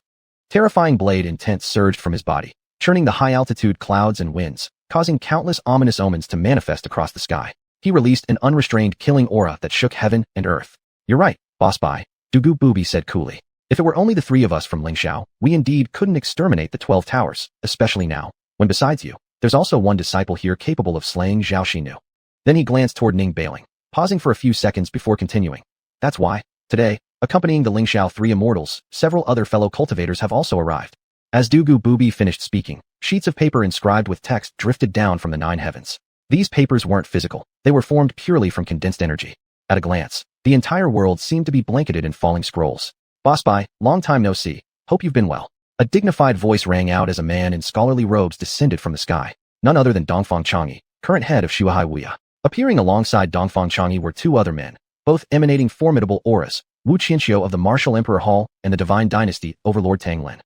Terrifying blade intent surged from his body, churning the high-altitude clouds and winds, causing countless ominous omens to manifest across the sky. He released an unrestrained killing aura that shook heaven and earth. You're right, Boss Bai, Du Gu Bubi said coolly. If it were only the three of us from Lingxiao, we indeed couldn't exterminate the 12 towers, especially now, when besides you, there's also one disciple here capable of slaying Zhao Xinu. Then he glanced toward Ning Bailing, pausing for a few seconds before continuing. That's why, today, accompanying the Lingxiao 3 immortals, several other fellow cultivators have also arrived. As Dugu Bubi finished speaking, sheets of paper inscribed with text drifted down from the 9 heavens. These papers weren't physical, they were formed purely from condensed energy. At a glance, the entire world seemed to be blanketed in falling scrolls. Boss Bai, long time no see, hope you've been well. A dignified voice rang out as a man in scholarly robes descended from the sky, none other than Dongfang Changyi, current head of Xuanhuan. Appearing alongside Dongfang Changyi were 2 other men, both emanating formidable auras, Wu Qianxiu of the Martial Emperor Hall and the Divine Dynasty Overlord Tang Lin.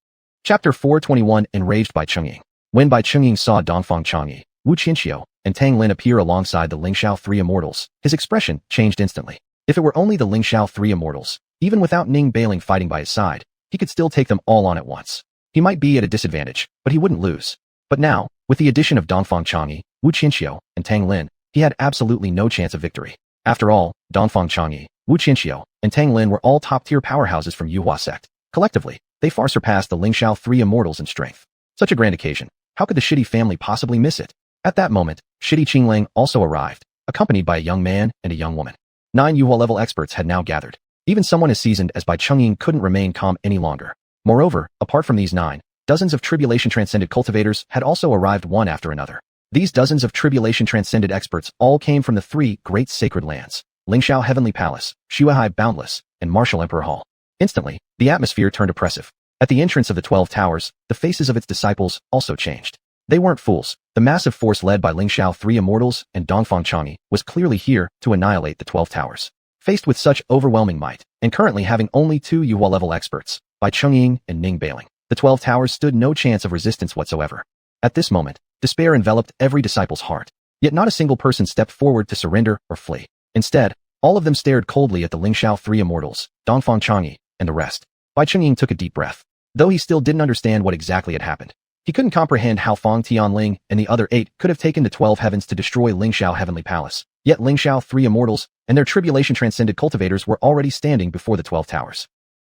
Chapter 421 Enraged by Chungying. When Bai Chungying saw Dongfang Changyi, Wu Qianxiu, and Tang Lin appear alongside the Lingxiao 3 immortals, his expression changed instantly. If it were only the Lingxiao 3 immortals, even without Ning Bailing fighting by his side, he could still take them all on at once. He might be at a disadvantage, but he wouldn't lose. But now, with the addition of Dongfang Changyi, Wu Qianxiu, and Tang Lin, he had absolutely no chance of victory. After all, Dongfang Changyi, Wu Qianxiu, and Tang Lin were all top-tier powerhouses from Yuhua sect. Collectively, they far surpassed the Lingxiao 3 immortals in strength. Such a grand occasion, how could the Shitty family possibly miss it? At that moment, Shitty Qingling also arrived, accompanied by a young man and a young woman. 9 Yuhua-level experts had now gathered. Even someone as seasoned as Bai Chungying couldn't remain calm any longer. Moreover, apart from these 9, dozens of tribulation-transcended cultivators had also arrived one after another. These dozens of tribulation-transcended experts all came from the 3 great sacred lands, Lingxiao Heavenly Palace, Xuehai Boundless, and Martial Emperor Hall. Instantly, the atmosphere turned oppressive. At the entrance of the 12 towers, the faces of its disciples also changed. They weren't fools. The massive force led by Lingxiao 3 immortals and Dongfang Changyi was clearly here to annihilate the 12 towers. Faced with such overwhelming might, and currently having only 2 Yuhua-level experts, Bai Chungying and Ning Bailing, the 12 towers stood no chance of resistance whatsoever. At this moment, despair enveloped every disciple's heart. Yet not a single person stepped forward to surrender or flee. Instead, all of them stared coldly at the Lingxiao 3 immortals, Dongfang Changyi, and the rest. Bai Chungying took a deep breath. Though he still didn't understand what exactly had happened. He couldn't comprehend how Fang Tianling and the other 8 could have taken the 12 heavens to destroy Lingxiao Heavenly Palace. Yet Lingxiao 3 immortals and their tribulation-transcended cultivators were already standing before the 12 towers.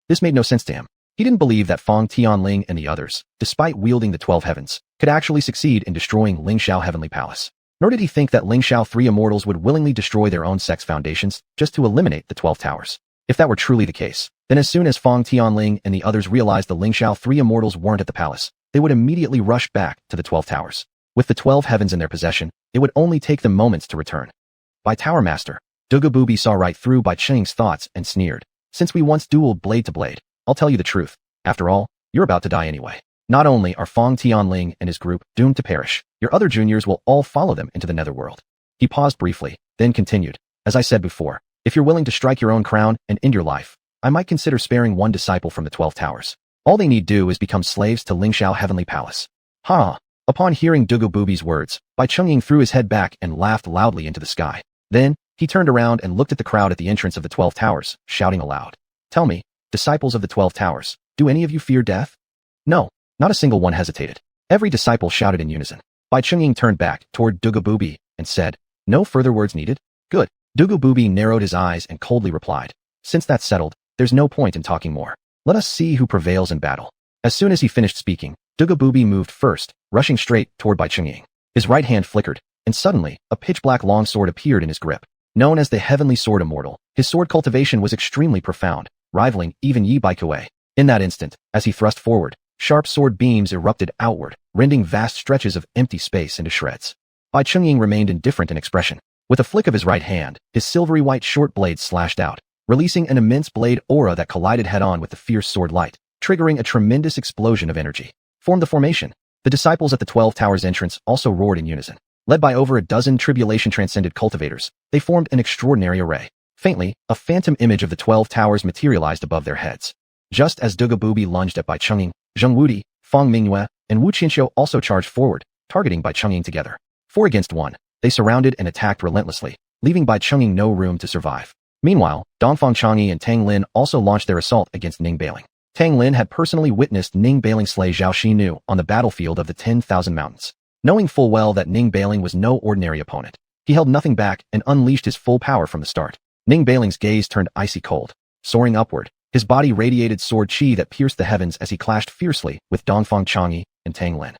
This made no sense to him. He didn't believe that Fang Tianling and the others, despite wielding the 12 heavens, could actually succeed in destroying Lingxiao Heavenly Palace. Nor did he think that Lingxiao 3 immortals would willingly destroy their own sect's foundations just to eliminate the 12 towers. If that were truly the case, then as soon as Fang Tianling and the others realized the Lingxiao 3 immortals weren't at the palace, they would immediately rush back to the 12 towers. With the 12 heavens in their possession, it would only take them moments to return. By Tower Master, Dugu Bubi saw right through Bai Chungying's thoughts and sneered. Since we once dueled blade to blade, I'll tell you the truth. After all, you're about to die anyway. Not only are Fang Tianling and his group doomed to perish, your other juniors will all follow them into the netherworld. He paused briefly, then continued. As I said before, if you're willing to strike your own crown and end your life, I might consider sparing one disciple from the 12 towers. All they need do is become slaves to Lingxiao Heavenly Palace. Ha! Upon hearing Dugu Bubi's words, Bai Chungying threw his head back and laughed loudly into the sky. Then, he turned around and looked at the crowd at the entrance of the 12 towers, shouting aloud. Tell me, disciples of the 12 towers, do any of you fear death? No, not a single one hesitated. Every disciple shouted in unison. Bai Chungying turned back toward Dugu Bubi and said, no further words needed? Good. Dugu Bubi narrowed his eyes and coldly replied. Since that's settled, there's no point in talking more. Let us see who prevails in battle. As soon as he finished speaking, Dugu Bubi moved first, rushing straight toward Bai Chungying. His right hand flickered, and suddenly, a pitch-black longsword appeared in his grip. Known as the Heavenly Sword Immortal, his sword cultivation was extremely profound, rivaling even Yi Baikuei. In that instant, as he thrust forward, sharp sword beams erupted outward, rending vast stretches of empty space into shreds. Bai Chungying remained indifferent in expression. With a flick of his right hand, his silvery white short blade slashed out, releasing an immense blade aura that collided head-on with the fierce sword light, triggering a tremendous explosion of energy. Form the formation. The disciples at the 12 towers entrance also roared in unison. Led by over a dozen tribulation-transcended cultivators, they formed an extraordinary array. Faintly, a phantom image of the 12 towers materialized above their heads. Just as Dugu Bubi lunged at Bai Chungying, Zheng Wudi, Fang Mingyue, and Wu Qianxiu also charged forward, targeting Bai Chungying together. 4 against 1, they surrounded and attacked relentlessly, leaving Bai Chungying no room to survive. Meanwhile, Dongfang Changyi and Tang Lin also launched their assault against Ning Bailing. Tang Lin had personally witnessed Ning Bailing slay Zhao Xinu on the battlefield of the 10,000 Mountains. Knowing full well that Ning Bailing was no ordinary opponent, he held nothing back and unleashed his full power from the start. Ning Bailing's gaze turned icy cold. Soaring upward, His body radiated sword chi that pierced the heavens as he clashed fiercely with Dongfang Chang'e and Tang Lin.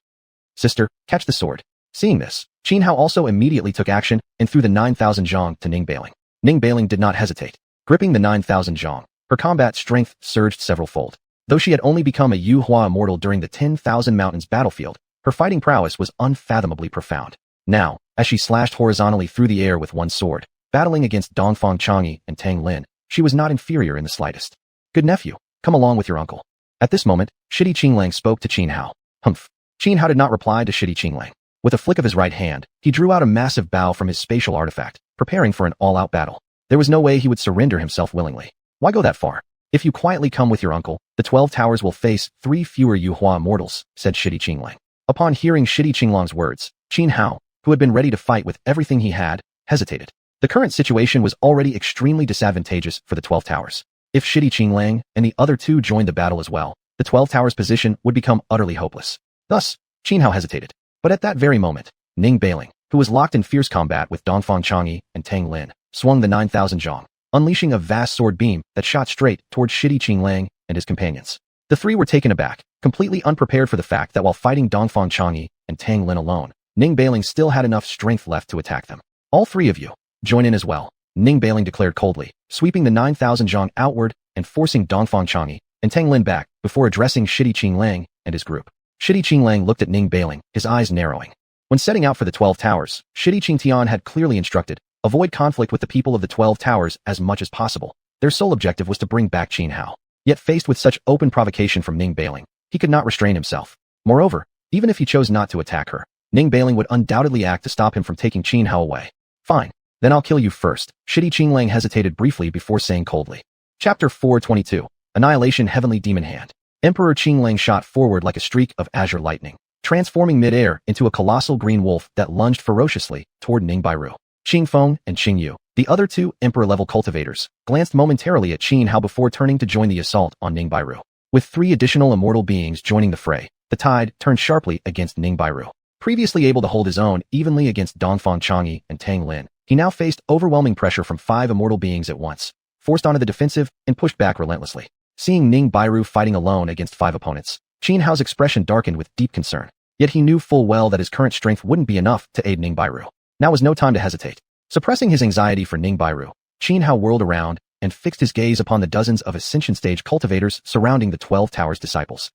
Sister, catch the sword. Seeing this, Xuanhuan also immediately took action and threw the 9,000 zhong to Ning Bailing. Ning Bailing did not hesitate. Gripping the 9,000 zhong, her combat strength surged several-fold. Though she had only become a Yuhua immortal during the 10,000 Mountains battlefield, her fighting prowess was unfathomably profound. Now, as she slashed horizontally through the air with one sword, battling against Dongfang Chang'e and Tang Lin, she was not inferior in the slightest. Good nephew, come along with your uncle. At this moment, Shidi Qinglang spoke to Xuanhuan. Humph. Xuanhuan did not reply to Shidi Qinglang. With a flick of his right hand, he drew out a massive bow from his spatial artifact, preparing for an all-out battle. There was no way he would surrender himself willingly. Why go that far? If you quietly come with your uncle, the 12 towers will face 3 fewer Yuhua immortals, said Shidi Qinglang. Upon hearing Shidi Qinglang's words, Xuanhuan, who had been ready to fight with everything he had, hesitated. The current situation was already extremely disadvantageous for the 12 towers. If Shidi Qinglang and the other 2 joined the battle as well, the 12 towers' position would become utterly hopeless. Thus, Xuanhuan hesitated. But at that very moment, Ning Bailing, who was locked in fierce combat with Dongfang Chang'e and Tang Lin, swung the 9,000 zhong, unleashing a vast sword beam that shot straight towards Shidi Qinglang and his companions. The 3 were taken aback, completely unprepared for the fact that while fighting Dongfang Chang'e and Tang Lin alone, Ning Bailing still had enough strength left to attack them. All 3 of you, join in as well, Ning Bailing declared coldly, sweeping the 9,000 zhong outward and forcing Dongfang Chang'e and Tang Lin back before addressing Shidi Qinglang and his group. Shidi Qinglang looked at Ning Bailing, his eyes narrowing. When setting out for the 12 towers, Shidi Qingtian had clearly instructed, avoid conflict with the people of the 12 towers as much as possible. Their sole objective was to bring back Xuanhuan. Yet faced with such open provocation from Ning Bailing, he could not restrain himself. Moreover, even if he chose not to attack her, Ning Bailing would undoubtedly act to stop him from taking Xuanhuan away. Fine, then I'll kill you first. Shidi Qinglang hesitated briefly before saying coldly. Chapter 422. Annihilation Heavenly Demon Hand. Emperor Qinglang shot forward like a streak of azure lightning, transforming mid-air into a colossal green wolf that lunged ferociously toward Ning Bairu. Qingfeng and Qingyu, the other 2 emperor-level cultivators, glanced momentarily at Xuanhuan before turning to join the assault on Ning Bairu. With 3 additional immortal beings joining the fray, the tide turned sharply against Ning Bairu. Previously able to hold his own evenly against Dongfang Chang'e and Tang Lin, he now faced overwhelming pressure from 5 immortal beings at once, forced onto the defensive and pushed back relentlessly. Seeing Ning Bairu fighting alone against 5 opponents, Xuanhuan's expression darkened with deep concern. Yet he knew full well that his current strength wouldn't be enough to aid Ning Bairu. Now was no time to hesitate. Suppressing his anxiety for Ning Bairu, Xuanhuan whirled around and fixed his gaze upon the dozens of Ascension Stage cultivators surrounding the 12 Towers' disciples.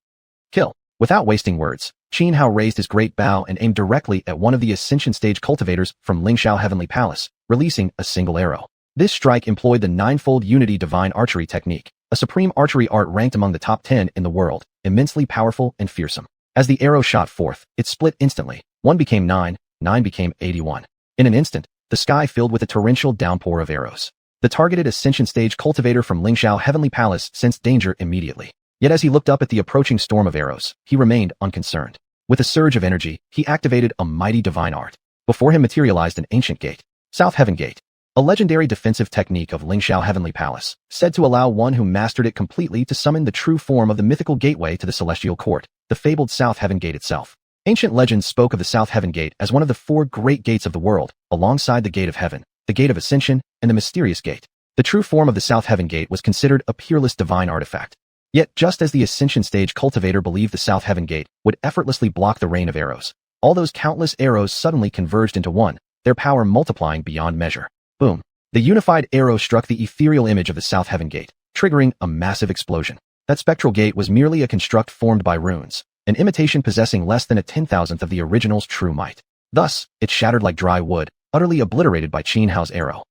Kill. Without wasting words, Xuanhuan raised his great bow and aimed directly at one of the Ascension Stage cultivators from Lingxiao Heavenly Palace, releasing a single arrow. This strike employed the 9-fold Unity Divine Archery technique, a supreme archery art ranked among the top 10 in the world, immensely powerful and fearsome. As the arrow shot forth, it split instantly. 1 became 9, 9 became 81. In an instant, the sky filled with a torrential downpour of arrows. The targeted Ascension Stage cultivator from Lingxiao Heavenly Palace sensed danger immediately. Yet as he looked up at the approaching storm of arrows, he remained unconcerned. With a surge of energy, he activated a mighty divine art. Before him materialized an ancient gate, South Heaven Gate, a legendary defensive technique of Lingxiao Heavenly Palace, said to allow one who mastered it completely to summon the true form of the mythical gateway to the Celestial Court, the fabled South Heaven Gate itself. Ancient legends spoke of the South Heaven Gate as one of the 4 great gates of the world, alongside the Gate of Heaven, the Gate of Ascension, and the Mysterious Gate. The true form of the South Heaven Gate was considered a peerless divine artifact. Yet, just as the Ascension Stage cultivator believed the South Heaven Gate would effortlessly block the rain of arrows, all those countless arrows suddenly converged into one, their power multiplying beyond measure. Boom. The unified arrow struck the ethereal image of the South Heaven Gate, triggering a massive explosion. That spectral gate was merely a construct formed by runes, an imitation possessing less than a 10,000th of the original's true might. Thus, it shattered like dry wood, utterly obliterated by Xuanhuan's arrow.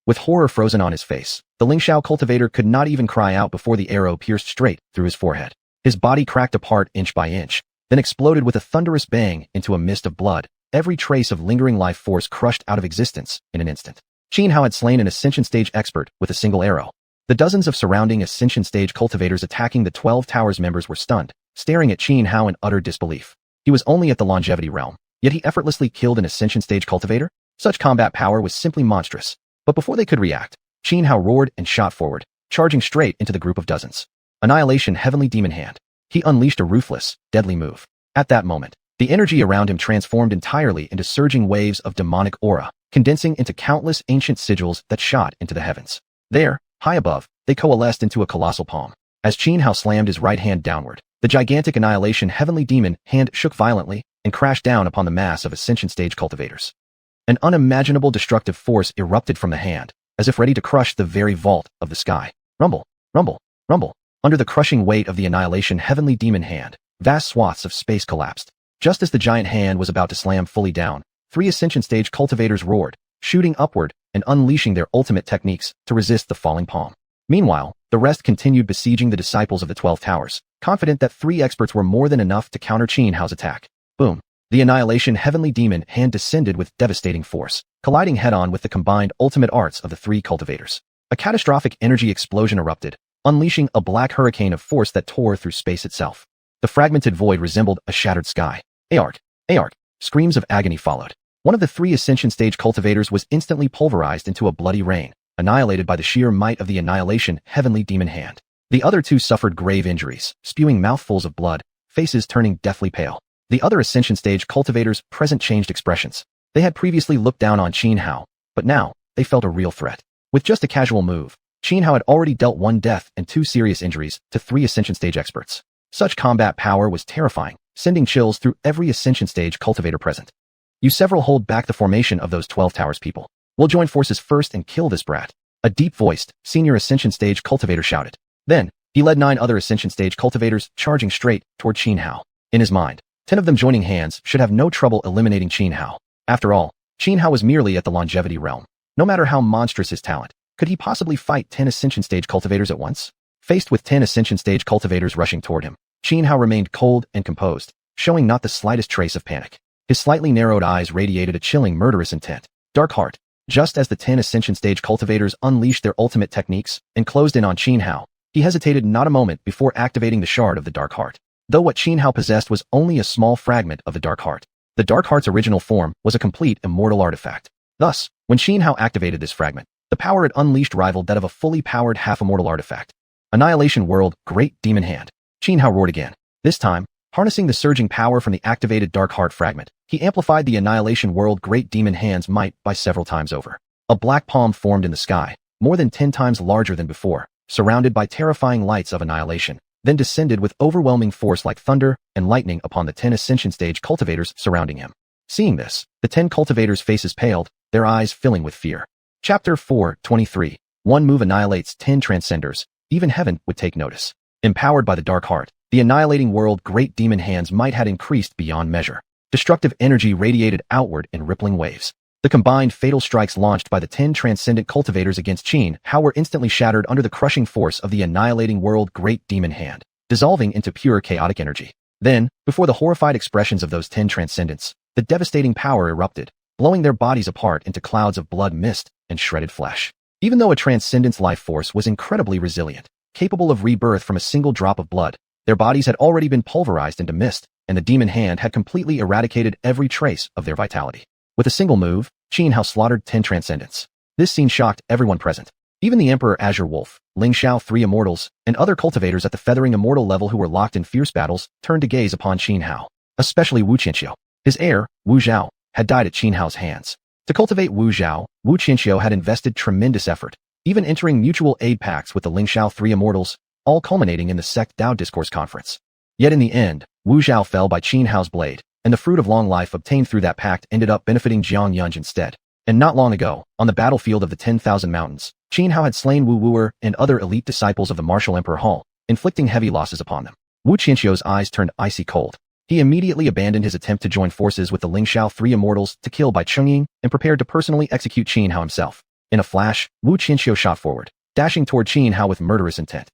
With horror frozen on his face, the Lingxiao cultivator could not even cry out before the arrow pierced straight through his forehead. His body cracked apart inch by inch, then exploded with a thunderous bang into a mist of blood, every trace of lingering life force crushed out of existence in an instant. Xuanhuan had slain an Ascension Stage expert with a single arrow. The dozens of surrounding Ascension Stage cultivators attacking the 12 Towers members were stunned, staring at Xuanhuan in utter disbelief. He was only at the longevity realm, yet he effortlessly killed an Ascension Stage cultivator? Such combat power was simply monstrous. But before they could react, Xuanhuan roared and shot forward, charging straight into the group of dozens. Annihilation Heavenly Demon Hand. He unleashed a ruthless, deadly move. At that moment, the energy around him transformed entirely into surging waves of demonic aura, condensing into countless ancient sigils that shot into the heavens. There, high above, they coalesced into a colossal palm. As Xianhao slammed his right hand downward, the gigantic annihilation heavenly demon hand shook violently and crashed down upon the mass of Ascension Stage cultivators. An unimaginable destructive force erupted from the hand, as if ready to crush the very vault of the sky. Rumble, rumble, rumble. Under the crushing weight of the annihilation heavenly demon hand, vast swaths of space collapsed. Just as the giant hand was about to slam fully down, 3 Ascension Stage cultivators roared, shooting upward and unleashing their ultimate techniques to resist the falling palm. Meanwhile, the rest continued besieging the disciples of the 12 Towers, confident that 3 experts were more than enough to counter Xianhao's attack. Boom. The annihilation heavenly demon hand descended with devastating force, colliding head-on with the combined ultimate arts of the 3 cultivators. A catastrophic energy explosion erupted, unleashing a black hurricane of force that tore through space itself. The fragmented void resembled a shattered sky. Aark! Aark! Screams of agony followed. One of the 3 Ascension Stage cultivators was instantly pulverized into a bloody rain, annihilated by the sheer might of the annihilation heavenly demon hand. The other 2 suffered grave injuries, spewing mouthfuls of blood, faces turning deathly pale. The other Ascension Stage cultivators present changed expressions. They had previously looked down on Xianhao, but now, they felt a real threat. With just a casual move, Xianhao had already dealt 1 death and 2 serious injuries to 3 Ascension Stage experts. Such combat power was terrifying, sending chills through every Ascension Stage cultivator present. You several hold back the formation of those 12 Towers people. We'll join forces first and kill this brat. A deep-voiced, senior Ascension Stage cultivator shouted. Then, he led 9 other Ascension Stage cultivators charging straight toward Xianhao. In his mind, 10 of them joining hands should have no trouble eliminating Xianhao. After all, Xianhao was merely at the longevity realm. No matter how monstrous his talent, could he possibly fight 10 Ascension Stage cultivators at once? Faced with 10 Ascension Stage cultivators rushing toward him, Xianhao remained cold and composed, showing not the slightest trace of panic. His slightly narrowed eyes radiated a chilling murderous intent. Dark Heart. Just as the 10 Ascension Stage cultivators unleashed their ultimate techniques and closed in on Xianhao, he hesitated not a moment before activating the shard of the Dark Heart. Though what Xianhao possessed was only a small fragment of the Dark Heart, the Dark Heart's original form was a complete immortal artifact. Thus, when Xianhao activated this fragment, the power it unleashed rivaled that of a fully powered half-immortal artifact. Annihilation World, Great Demon Hand. Xianhao roared again. This time, harnessing the surging power from the activated Dark Heart fragment, he amplified the Annihilation World Great Demon Hand's might by several times over. A black palm formed in the sky, more than 10 times larger than before, surrounded by terrifying lights of annihilation, then descended with overwhelming force like thunder and lightning upon the 10 Ascension Stage cultivators surrounding him. Seeing this, the 10 cultivators' faces paled, their eyes filling with fear. Chapter 4:23. One move annihilates 10 transcenders. Even heaven would take notice. Empowered by the Dark Heart, the Annihilating World Great Demon Hand's might had increased beyond measure. Destructive energy radiated outward in rippling waves. The combined fatal strikes launched by the 10 transcendent cultivators against Xianhao were instantly shattered under the crushing force of the Annihilating World Great Demon Hand, dissolving into pure chaotic energy. Then, before the horrified expressions of those 10 transcendents, the devastating power erupted, blowing their bodies apart into clouds of blood mist and shredded flesh. Even though a transcendent's life force was incredibly resilient, capable of rebirth from a single drop of blood, their bodies had already been pulverized into mist, and the demon hand had completely eradicated every trace of their vitality. With a single move, Xianhao slaughtered 10 transcendents. This scene shocked everyone present. Even the Emperor Azure Wolf, Ling Xiao 3 Immortals, and other cultivators at the Feathering Immortal level who were locked in fierce battles turned to gaze upon Xianhao. Especially Wu Qianxiu. His heir, Wu Zhao, had died at Xianhao's hands. To cultivate Wu Zhao, Wu Qianxiu had invested tremendous effort, even entering mutual aid pacts with the Ling Xiao 3 Immortals, all culminating in the Sect Dao Discourse Conference. Yet in the end, Wu Zhao fell by Xianhao's blade, and the fruit of long life obtained through that pact ended up benefiting Xiangyun instead. And not long ago, on the battlefield of the 10,000 Mountains, Xianhao had slain Wu Wuer and other elite disciples of the Martial Emperor Hall, inflicting heavy losses upon them. Wu Qianxiu's eyes turned icy cold. He immediately abandoned his attempt to join forces with the Ling Xiao 3 Immortals to kill by Chungying and prepared to personally execute Xianhao himself. In a flash, Wu Qianxiu shot forward, dashing toward Xianhao with murderous intent.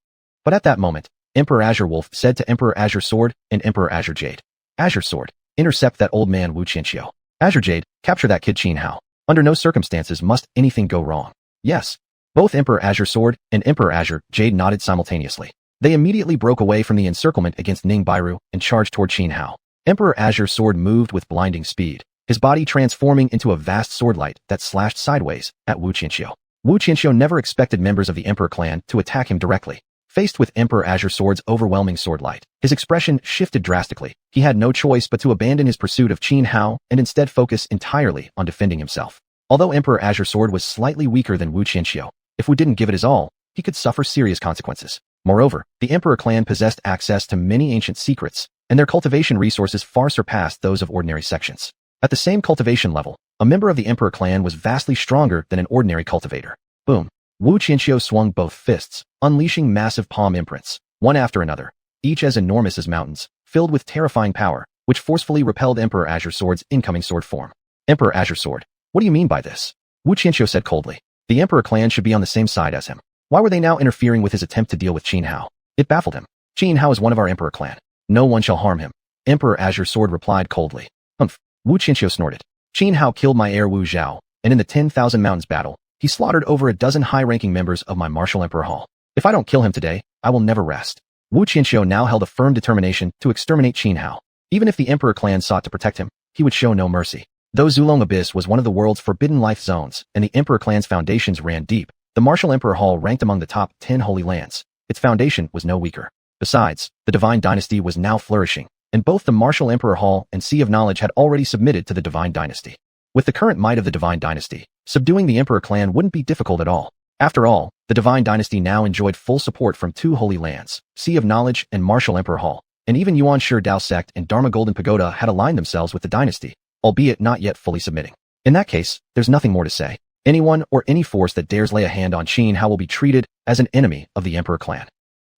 But at that moment, Emperor Azure Wolf said to Emperor Azure Sword and Emperor Azure Jade, "Azure Sword, intercept that old man Wu Qianxiu. Azure Jade, capture that kid Xianhao. Under no circumstances must anything go wrong." Yes. Both Emperor Azure Sword and Emperor Azure Jade nodded simultaneously. They immediately broke away from the encirclement against Ning Bairu and charged toward Xianhao. Emperor Azure Sword moved with blinding speed, his body transforming into a vast swordlight that slashed sideways at Wu Qianxiu. Wu Qianxiu never expected members of the Emperor clan to attack him directly. Faced with Emperor Azure Sword's overwhelming swordlight, his expression shifted drastically. He had no choice but to abandon his pursuit of Xianhao and instead focus entirely on defending himself. Although Emperor Azure Sword was slightly weaker than Wu Qianxiu, if Wu didn't give it his all, he could suffer serious consequences. Moreover, the Emperor clan possessed access to many ancient secrets, and their cultivation resources far surpassed those of ordinary sections. At the same cultivation level, a member of the Emperor clan was vastly stronger than an ordinary cultivator. Boom! Wu Qianxiu swung both fists, unleashing massive palm imprints, one after another, each as enormous as mountains, filled with terrifying power, which forcefully repelled Emperor Azure Sword's incoming sword form. Emperor Azure Sword, what do you mean by this? Wu Qianxiu said coldly. The Emperor clan should be on the same side as him. Why were they now interfering with his attempt to deal with Xianhao? It baffled him. Xianhao is one of our Emperor clan. No one shall harm him. Emperor Azure Sword replied coldly. Humph. Wu Qianxiu snorted. Xianhao killed my heir Wu Zhao, and in the 10,000 Mountains battle, he slaughtered over a dozen high-ranking members of my martial Emperor Hall. If I don't kill him today, I will never rest. Wu Qianxiu now held a firm determination to exterminate Xianhao. Even if the Emperor clan sought to protect him, he would show no mercy. Though Zulong Abyss was one of the world's forbidden life zones, and the Emperor clan's foundations ran deep, the martial Emperor Hall ranked among the top 10 holy lands. Its foundation was no weaker. Besides, the Divine Dynasty was now flourishing, and both the martial Emperor Hall and Sea of Knowledge had already submitted to the Divine Dynasty. With the current might of the Divine Dynasty, subduing the Emperor clan wouldn't be difficult at all. After all, the Divine Dynasty now enjoyed full support from two holy lands, Sea of Knowledge and martial Emperor Hall, and even Yuan Shi Dao sect and Dharma Golden Pagoda had aligned themselves with the dynasty, albeit not yet fully submitting. In that case, there's nothing more to say. Anyone or any force that dares lay a hand on Xianhao will be treated as an enemy of the Emperor clan.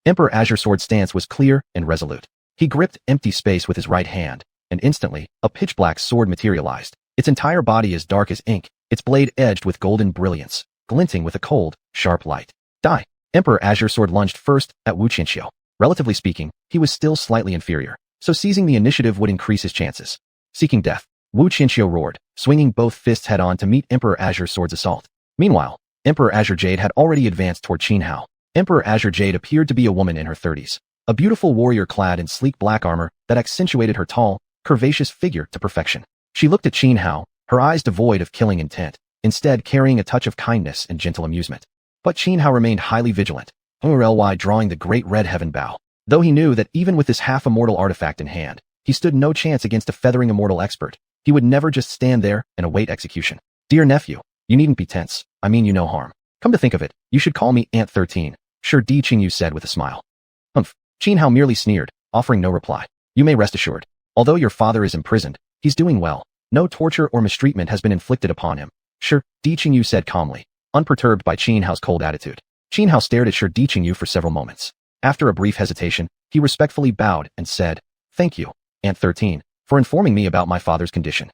Emperor Azure Sword's stance was clear and resolute. He gripped empty space with his right hand, and instantly, a pitch-black sword materialized. Its entire body as dark as ink, its blade edged with golden brilliance, glinting with a cold, sharp light. Die! Emperor Azure Sword lunged first at Wu Qianxiu. Relatively speaking, he was still slightly inferior, so seizing the initiative would increase his chances. Seeking death, Wu Qianxiu roared, swinging both fists head-on to meet Emperor Azure Sword's assault. Meanwhile, Emperor Azure Jade had already advanced toward Xianhao. Emperor Azure Jade appeared to be a woman in her 30s, a beautiful warrior clad in sleek black armor that accentuated her tall, curvaceous figure to perfection. She looked at Xianhao, her eyes devoid of killing intent, instead carrying a touch of kindness and gentle amusement. But Xianhao remained highly vigilant, drawing the great red heaven bow. Though he knew that even with this half-immortal artifact in hand, he stood no chance against a feathering immortal expert. He would never just stand there and await execution. Dear nephew, you needn't be tense. I mean you no harm. Come to think of it, you should call me Aunt 13. Sure Di Qingyu said with a smile. Humph. Xianhao merely sneered, offering no reply. You may rest assured. Although your father is imprisoned, he's doing well. No torture or mistreatment has been inflicted upon him. Sure, Di Qingyu said calmly, unperturbed by Xianhao's cold attitude. Xianhao stared at Sure Di Qingyu for several moments. After a brief hesitation, he respectfully bowed and said, Thank you, Aunt 13, for informing me about my father's condition.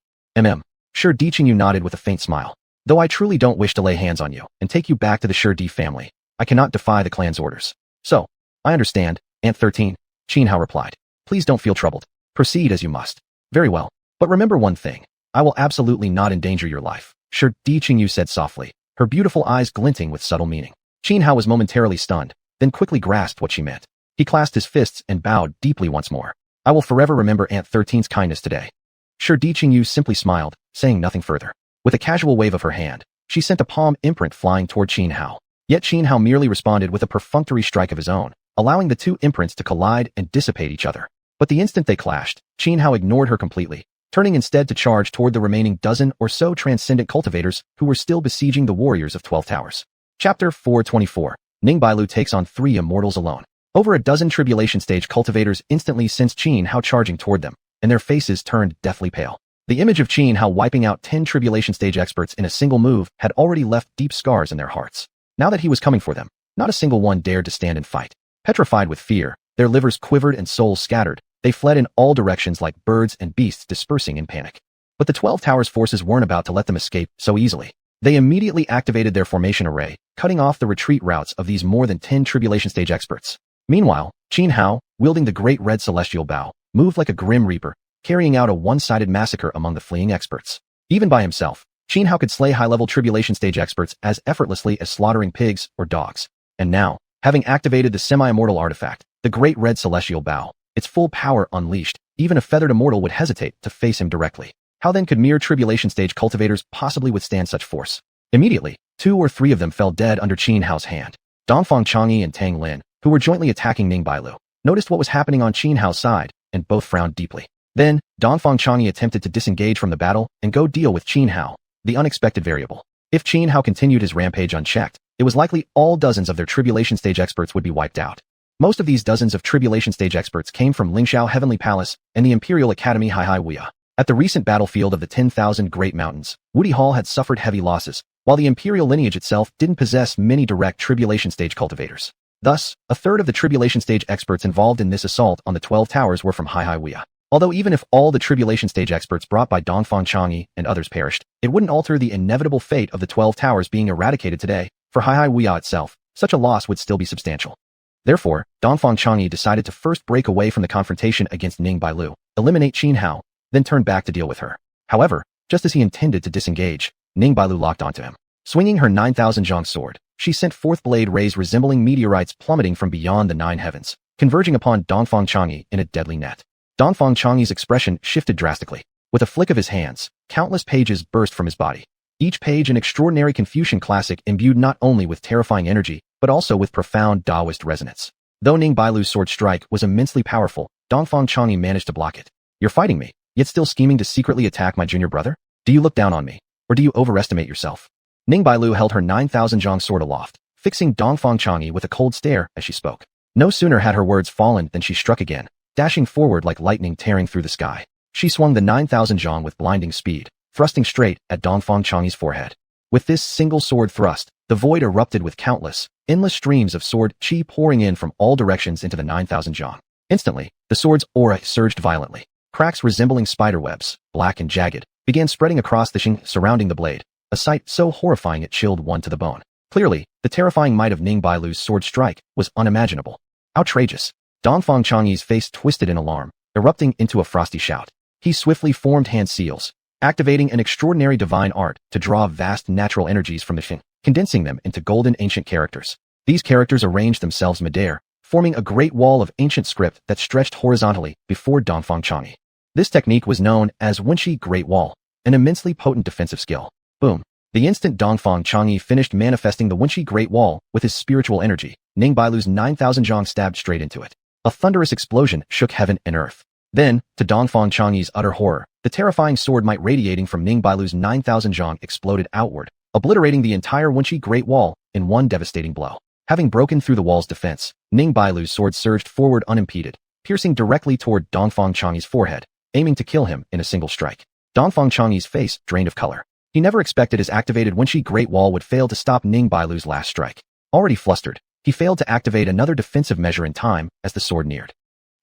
Sure Di Qingyu nodded with a faint smile. Though I truly don't wish to lay hands on you and take you back to the Sure Di family, I cannot defy the clan's orders. So, I understand, Aunt 13, Xianhao replied. Please don't feel troubled. Proceed as you must. Very well. But remember one thing. I will absolutely not endanger your life, Sure Di Qingyu said softly, her beautiful eyes glinting with subtle meaning. Xianhao was momentarily stunned, then quickly grasped what she meant. He clasped his fists and bowed deeply once more. I will forever remember Aunt 13's kindness today. Sure Di Qingyu simply smiled, saying nothing further. With a casual wave of her hand, she sent a palm imprint flying toward Xianhao. Yet Xianhao merely responded with a perfunctory strike of his own, allowing the two imprints to collide and dissipate each other. But the instant they clashed, Xianhao ignored her completely, turning instead to charge toward the remaining dozen or so transcendent cultivators who were still besieging the warriors of 12 Towers. Chapter 424. Ningbailu takes on 3 immortals alone. Over a dozen tribulation stage cultivators instantly sensed Xianhao charging toward them, and their faces turned deathly pale. The image of Xianhao wiping out 10 tribulation stage experts in a single move had already left deep scars in their hearts. Now that he was coming for them, not a single one dared to stand and fight. Petrified with fear, their livers quivered and souls scattered, they fled in all directions like birds and beasts dispersing in panic. But the 12 Towers forces weren't about to let them escape so easily. They immediately activated their formation array, cutting off the retreat routes of these more than 10 tribulation stage experts. Meanwhile, Xianhao, wielding the great red celestial bow, moved like a grim reaper, carrying out a one-sided massacre among the fleeing experts. Even by himself, Xianhao could slay high-level tribulation stage experts as effortlessly as slaughtering pigs or dogs. And now, having activated the semi-immortal artifact, the great red celestial bow, its full power unleashed, even a feathered immortal would hesitate to face him directly. How then could mere tribulation stage cultivators possibly withstand such force? Immediately, 2 or 3 of them fell dead under Xianhao's hand. Dongfang Chang'e and Tang Lin, who were jointly attacking Ningbailu, noticed what was happening on Xianhao's side, and both frowned deeply. Then, Dongfang Chang'e attempted to disengage from the battle and go deal with Xianhao, the unexpected variable. If Xianhao continued his rampage unchecked, it was likely all dozens of their tribulation stage experts would be wiped out. Most of these dozens of tribulation stage experts came from Lingxiao Heavenly Palace and the Imperial Academy Xiuxian. At the recent battlefield of the 10,000 Great Mountains, Woody Hall had suffered heavy losses, while the Imperial lineage itself didn't possess many direct tribulation stage cultivators. Thus, a third of the tribulation stage experts involved in this assault on the 12 towers were from Xiuxian. Although even if all the tribulation stage experts brought by Dongfang Chang'e and others perished, it wouldn't alter the inevitable fate of the 12 towers being eradicated today. For Xiuxian itself, such a loss would still be substantial. Therefore, Dongfang Chang'e decided to first break away from the confrontation against Ning Bailu, eliminate Qin Hao, then turn back to deal with her. However, just as he intended to disengage, Ning Bailu locked onto him. Swinging her 9,000 zhang sword, she sent forth blade rays resembling meteorites plummeting from beyond the 9 heavens, converging upon Dongfang Chang'e in a deadly net. Dongfang Chang'e's expression shifted drastically. With a flick of his hands, countless pages burst from his body. Each page an extraordinary Confucian classic imbued not only with terrifying energy, but also with profound Taoist resonance. Though Ning Bailu's sword strike was immensely powerful, Dongfang Chang'e managed to block it. You're fighting me, yet still scheming to secretly attack my junior brother? Do you look down on me? Or do you overestimate yourself? Ning Bailu held her 9,000 zhang sword aloft, fixing Dongfang Chang'e with a cold stare as she spoke. No sooner had her words fallen than she struck again, dashing forward like lightning tearing through the sky. She swung the 9,000 zhang with blinding speed, thrusting straight at Dongfang Chang'e's forehead. With this single sword thrust, the void erupted with countless, endless streams of sword chi pouring in from all directions into the 9,000 zhang. Instantly, the sword's aura surged violently. Cracks resembling spiderwebs, black and jagged, began spreading across the xing surrounding the blade, a sight so horrifying it chilled one to the bone. Clearly, the terrifying might of Ning Bailu's sword strike was unimaginable. Outrageous. Dongfang Chang'e's face twisted in alarm, erupting into a frosty shout. He swiftly formed hand seals, activating an extraordinary divine art to draw vast natural energies from the xing, condensing them into golden ancient characters. These characters arranged themselves midair, forming a great wall of ancient script that stretched horizontally before Dongfang Chang'e. This technique was known as Wenqi Great Wall, an immensely potent defensive skill. Boom. The instant Dongfang Chang'e finished manifesting the Wenqi Great Wall with his spiritual energy, Ning Bailu's 9,000 zhang stabbed straight into it. A thunderous explosion shook heaven and earth. Then, to Dongfang Chang'e's utter horror, the terrifying sword might radiating from Ning Bailu's 9,000 zhang exploded outward, obliterating the entire Wenqi Great Wall in one devastating blow. Having broken through the wall's defense, Ning Bailu's sword surged forward unimpeded, piercing directly toward Dongfang Chang'e's forehead, aiming to kill him in a single strike. Dongfang Chang'e's face drained of color. He never expected his activated Wenqi Great Wall would fail to stop Ning Bailu's last strike. Already flustered, he failed to activate another defensive measure in time as the sword neared.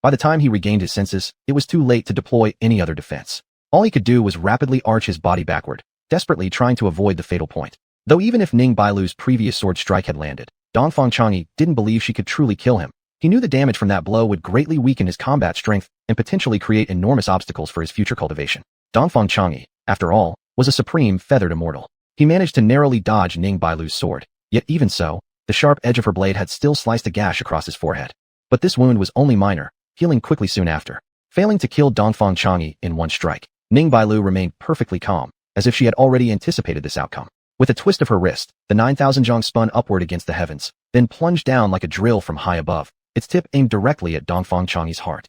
By the time he regained his senses, it was too late to deploy any other defense. All he could do was rapidly arch his body backward, desperately trying to avoid the fatal point. Though even if Ning Bailu's previous sword strike had landed, Dongfang Chang'e didn't believe she could truly kill him. He knew the damage from that blow would greatly weaken his combat strength and potentially create enormous obstacles for his future cultivation. Dongfang Chang'e, after all, was a supreme feathered immortal. He managed to narrowly dodge Ning Bailu's sword, yet even so, the sharp edge of her blade had still sliced a gash across his forehead. But this wound was only minor, healing quickly soon after. Failing to kill Dongfang Chang'e in one strike, Ning Bailu remained perfectly calm, as if she had already anticipated this outcome. With a twist of her wrist, the 9,000 zhang spun upward against the heavens, then plunged down like a drill from high above, its tip aimed directly at Dongfang Chang'e's heart.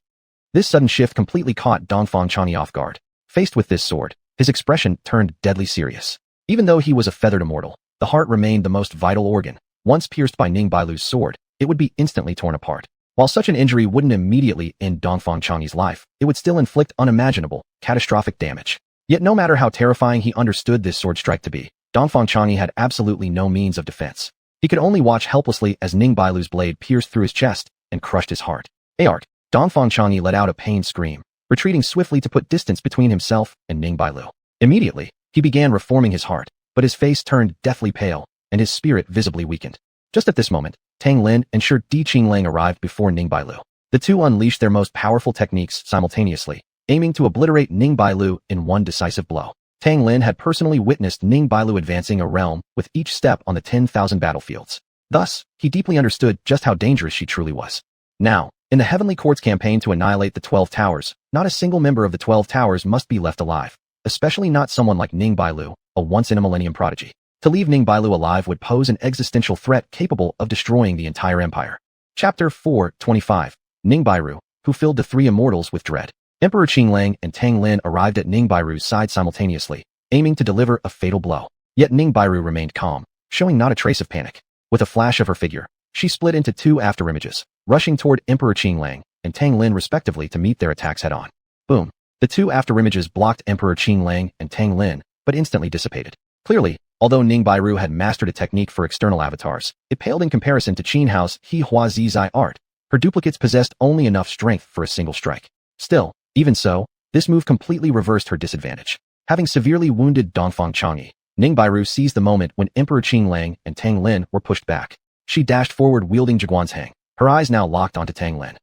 This sudden shift completely caught Dongfang Chang'e off guard. Faced with this sword, his expression turned deadly serious. Even though he was a feathered immortal, the heart remained the most vital organ. Once pierced by Ning Bailu's sword, it would be instantly torn apart. While such an injury wouldn't immediately end Dongfang Chang'e's life, it would still inflict unimaginable, catastrophic damage. Yet no matter how terrifying he understood this sword strike to be, Dongfang Chang'e had absolutely no means of defense. He could only watch helplessly as Ning Bailu's blade pierced through his chest and crushed his heart. Ark! Dongfang Chang'e let out a pained scream, retreating swiftly to put distance between himself and Ning Bailu. Immediately, he began reforming his heart, but his face turned deathly pale, and his spirit visibly weakened. Just at this moment, Tang Lin and Shi Qinglang arrived before Ning Bailu. The two unleashed their most powerful techniques simultaneously, aiming to obliterate Ning Bailu in one decisive blow. Tang Lin had personally witnessed Ning Bailu advancing a realm with each step on the 10,000 battlefields. Thus, he deeply understood just how dangerous she truly was. Now, in the Heavenly Court's campaign to annihilate the 12 towers, not a single member of the 12 towers must be left alive, especially not someone like Ning Bailu, a once-in-a-millennium prodigy. To leave Ning Bailu alive would pose an existential threat capable of destroying the entire empire. Chapter 4:25. Ning Bairu, who filled the three immortals with dread. Emperor Qinglang and Tang Lin arrived at Ning Bairu's side simultaneously, aiming to deliver a fatal blow. Yet Ning Bairu remained calm, showing not a trace of panic. With a flash of her figure, she split into two afterimages, rushing toward Emperor Qinglang and Tang Lin respectively to meet their attacks head-on. Boom. The two afterimages blocked Emperor Qinglang and Tang Lin, but instantly dissipated. Clearly, although Ning Bairu had mastered a technique for external avatars, it paled in comparison to Qin Hao's He Hua Zizai art. Her duplicates possessed only enough strength for a single strike. Still, even so, this move completely reversed her disadvantage. Having severely wounded Dongfang Chang'e, Ning Bairu seized the moment when Emperor Qinglang and Tang Lin were pushed back. She dashed forward wielding Zhiguanzhang, her eyes now locked onto Tang Lin.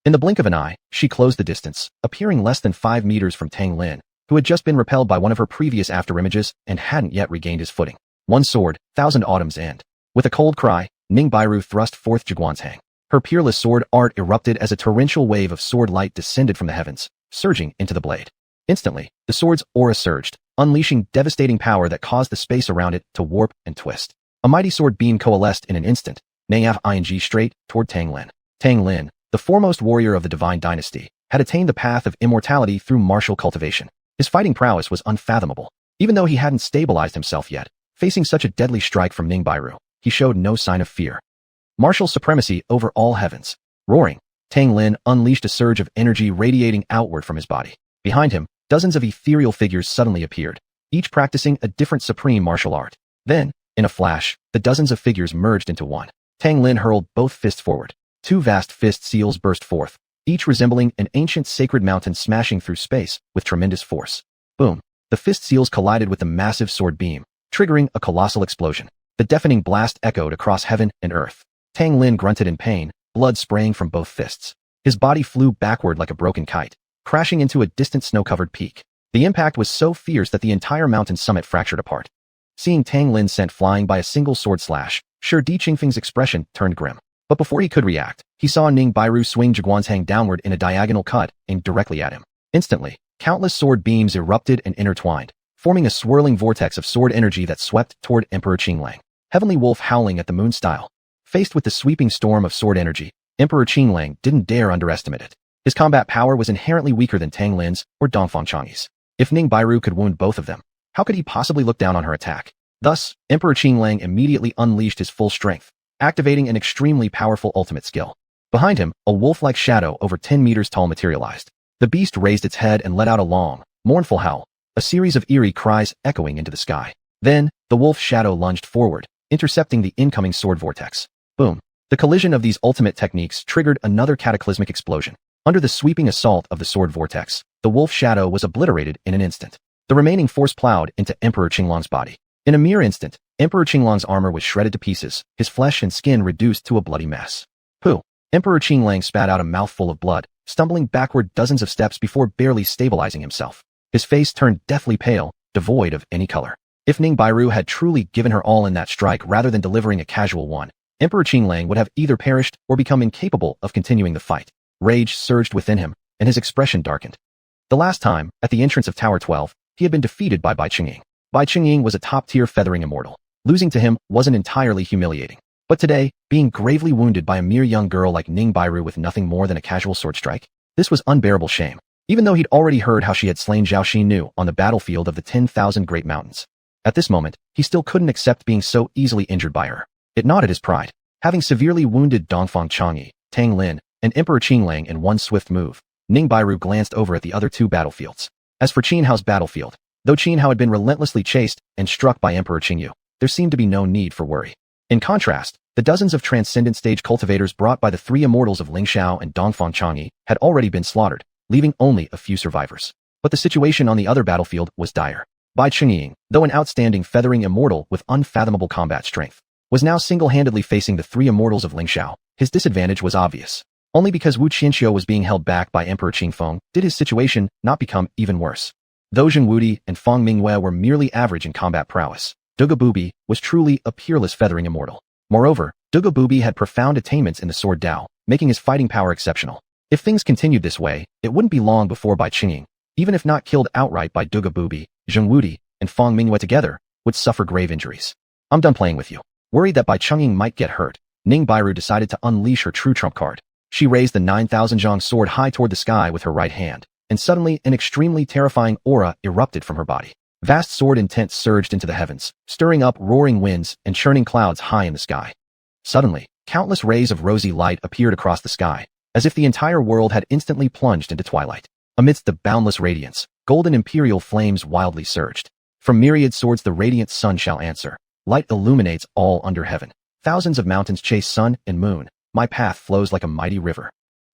In the blink of an eye, she closed the distance, appearing less than 5 meters from Tang Lin, who had just been repelled by one of her previous afterimages and hadn't yet regained his footing. One sword, 1,000 autumns end. With a cold cry, Ning Bairu thrust forth Zhiguanzhang. Her peerless sword art erupted as a torrential wave of sword light descended from the heavens, surging into the blade. Instantly, the sword's aura surged, unleashing devastating power that caused the space around it to warp and twist. A mighty sword beam coalesced in an instant, Nayaf ing straight toward Tang Lin. Tang Lin, the foremost warrior of the divine dynasty, had attained the path of immortality through martial cultivation. His fighting prowess was unfathomable. Even though he hadn't stabilized himself yet, facing such a deadly strike from Ning Bairu, he showed no sign of fear. Martial supremacy over all heavens. Roaring, Tang Lin unleashed a surge of energy radiating outward from his body. Behind him, dozens of ethereal figures suddenly appeared, each practicing a different supreme martial art. Then, in a flash, the dozens of figures merged into one. Tang Lin hurled both fists forward. Two vast fist seals burst forth, each resembling an ancient sacred mountain smashing through space with tremendous force. Boom. The fist seals collided with the massive sword beam, triggering a colossal explosion. The deafening blast echoed across heaven and earth. Tang Lin grunted in pain, blood spraying from both fists. His body flew backward like a broken kite, crashing into a distant snow-covered peak. The impact was so fierce that the entire mountain summit fractured apart. Seeing Tang Lin sent flying by a single sword slash, Shi Di Qingfeng's expression turned grim. But before he could react, he saw Ning Bairu swing Zhiguanzhang downward in a diagonal cut, aimed directly at him. Instantly, countless sword beams erupted and intertwined, forming a swirling vortex of sword energy that swept toward Emperor Qinglang. Heavenly Wolf howling at the moon style. Faced with the sweeping storm of sword energy, Emperor Qinglang didn't dare underestimate it. His combat power was inherently weaker than Tang Lin's or Dongfang Chang'e's. If Ning Bairu could wound both of them, how could he possibly look down on her attack? Thus, Emperor Qinglang immediately unleashed his full strength, activating an extremely powerful ultimate skill. Behind him, a wolf-like shadow over 10 meters tall materialized. The beast raised its head and let out a long, mournful howl, a series of eerie cries echoing into the sky. Then, the wolf shadow lunged forward, intercepting the incoming sword vortex. Boom. The collision of these ultimate techniques triggered another cataclysmic explosion. Under the sweeping assault of the sword vortex, the wolf shadow was obliterated in an instant. The remaining force plowed into Emperor Qinglang's body. In a mere instant, Emperor Qinglang's armor was shredded to pieces, his flesh and skin reduced to a bloody mess. Pooh! Emperor Qinglang spat out a mouthful of blood, stumbling backward dozens of steps before barely stabilizing himself. His face turned deathly pale, devoid of any color. If Ning Bairu had truly given her all in that strike rather than delivering a casual one, Emperor Qinglang would have either perished or become incapable of continuing the fight. Rage surged within him, and his expression darkened. The last time, at the entrance of Tower 12, he had been defeated by Bai Qingying. Bai Qingying was a top-tier feathering immortal. Losing to him wasn't entirely humiliating. But today, being gravely wounded by a mere young girl like Ning Bairu with nothing more than a casual sword strike, this was unbearable shame. Even though he'd already heard how she had slain Zhao Xinu on the battlefield of the 10,000 Great Mountains. At this moment, he still couldn't accept being so easily injured by her. It gnawed at his pride. Having severely wounded Dongfang Chang'e, Tang Lin, and Emperor Qinglang in one swift move, Ning Bairu glanced over at the other two battlefields. As for Qin Hao's battlefield, though Qin Hao had been relentlessly chased and struck by Emperor Qingyu, there seemed to be no need for worry. In contrast, the dozens of transcendent stage cultivators brought by the three immortals of Ling Xiao and Dongfang Chang'e had already been slaughtered, leaving only a few survivors. But the situation on the other battlefield was dire. Bai Qingying, though an outstanding feathering immortal with unfathomable combat strength, was now single-handedly facing the three immortals of Ling Xiao. His disadvantage was obvious. Only because Wu Qianxiu was being held back by Emperor Qingfeng did his situation not become even worse. Though Zheng Wudi and Fang Mingyue were merely average in combat prowess, Duge Bubi was truly a peerless feathering immortal. Moreover, Duge Bubi had profound attainments in the sword Dao, making his fighting power exceptional. If things continued this way, it wouldn't be long before Bai Qingying, even if not killed outright by Duge Bubi, Zheng Wudi, and Fang Mingyue together, would suffer grave injuries. I'm done playing with you. Worried that Bai Qingying might get hurt, Ning Bairu decided to unleash her true trump card. She raised the 9,000 zhang sword high toward the sky with her right hand, and suddenly an extremely terrifying aura erupted from her body. Vast sword intent surged into the heavens, stirring up roaring winds and churning clouds high in the sky. Suddenly, countless rays of rosy light appeared across the sky, as if the entire world had instantly plunged into twilight. Amidst the boundless radiance, golden imperial flames wildly surged. From myriad swords the radiant sun shall answer. Light illuminates all under heaven. Thousands of mountains chase sun and moon. My path flows like a mighty river.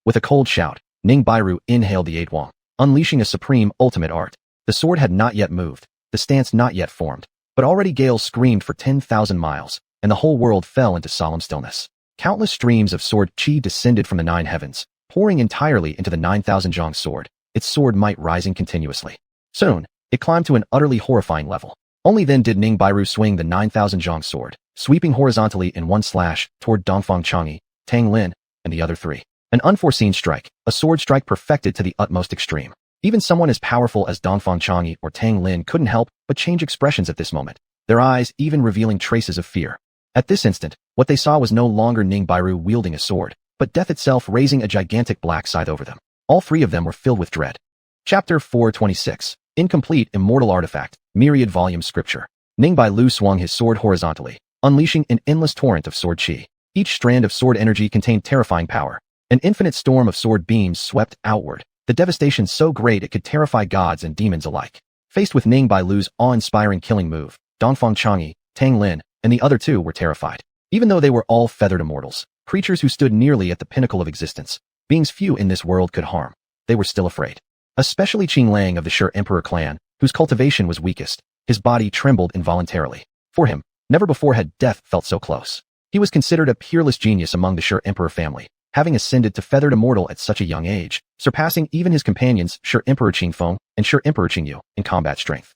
With a cold shout, Ning Bairu inhaled the xuanhuan, unleashing a supreme ultimate art. The sword had not yet moved, the stance not yet formed, but already gales screamed for 10,000 miles, and the whole world fell into solemn stillness. Countless streams of sword chi descended from the 9 heavens, pouring entirely into the 9,000 zhang sword, its sword might rising continuously. Soon, it climbed to an utterly horrifying level. Only then did Ning Bairu swing the 9,000 zhang sword, sweeping horizontally in one slash toward Dongfang Chang'e, Tang Lin, and the other 3. An unforeseen strike, a sword strike perfected to the utmost extreme. Even someone as powerful as Dongfang Chang'e or Tang Lin couldn't help but change expressions at this moment, their eyes even revealing traces of fear. At this instant, what they saw was no longer Ning Bairu wielding a sword, but death itself raising a gigantic black scythe over them. All 3 of them were filled with dread. Chapter 426. Incomplete Immortal Artifact, Myriad Volume Scripture. Ning Bailu swung his sword horizontally, unleashing an endless torrent of sword chi. Each strand of sword energy contained terrifying power. An infinite storm of sword beams swept outward, the devastation so great it could terrify gods and demons alike. Faced with Ning Bailu's awe-inspiring killing move, Dongfang Chang'e, Tang Lin, and the other 2 were terrified. Even though they were all feathered immortals, creatures who stood nearly at the pinnacle of existence, beings few in this world could harm, they were still afraid. Especially Qinglang of the Shi Emperor clan, whose cultivation was weakest, his body trembled involuntarily. For him, never before had death felt so close. He was considered a peerless genius among the Shi Emperor family, having ascended to feathered immortal at such a young age, surpassing even his companions Shi Emperor Qingfeng and Shi Emperor Qingyu in combat strength.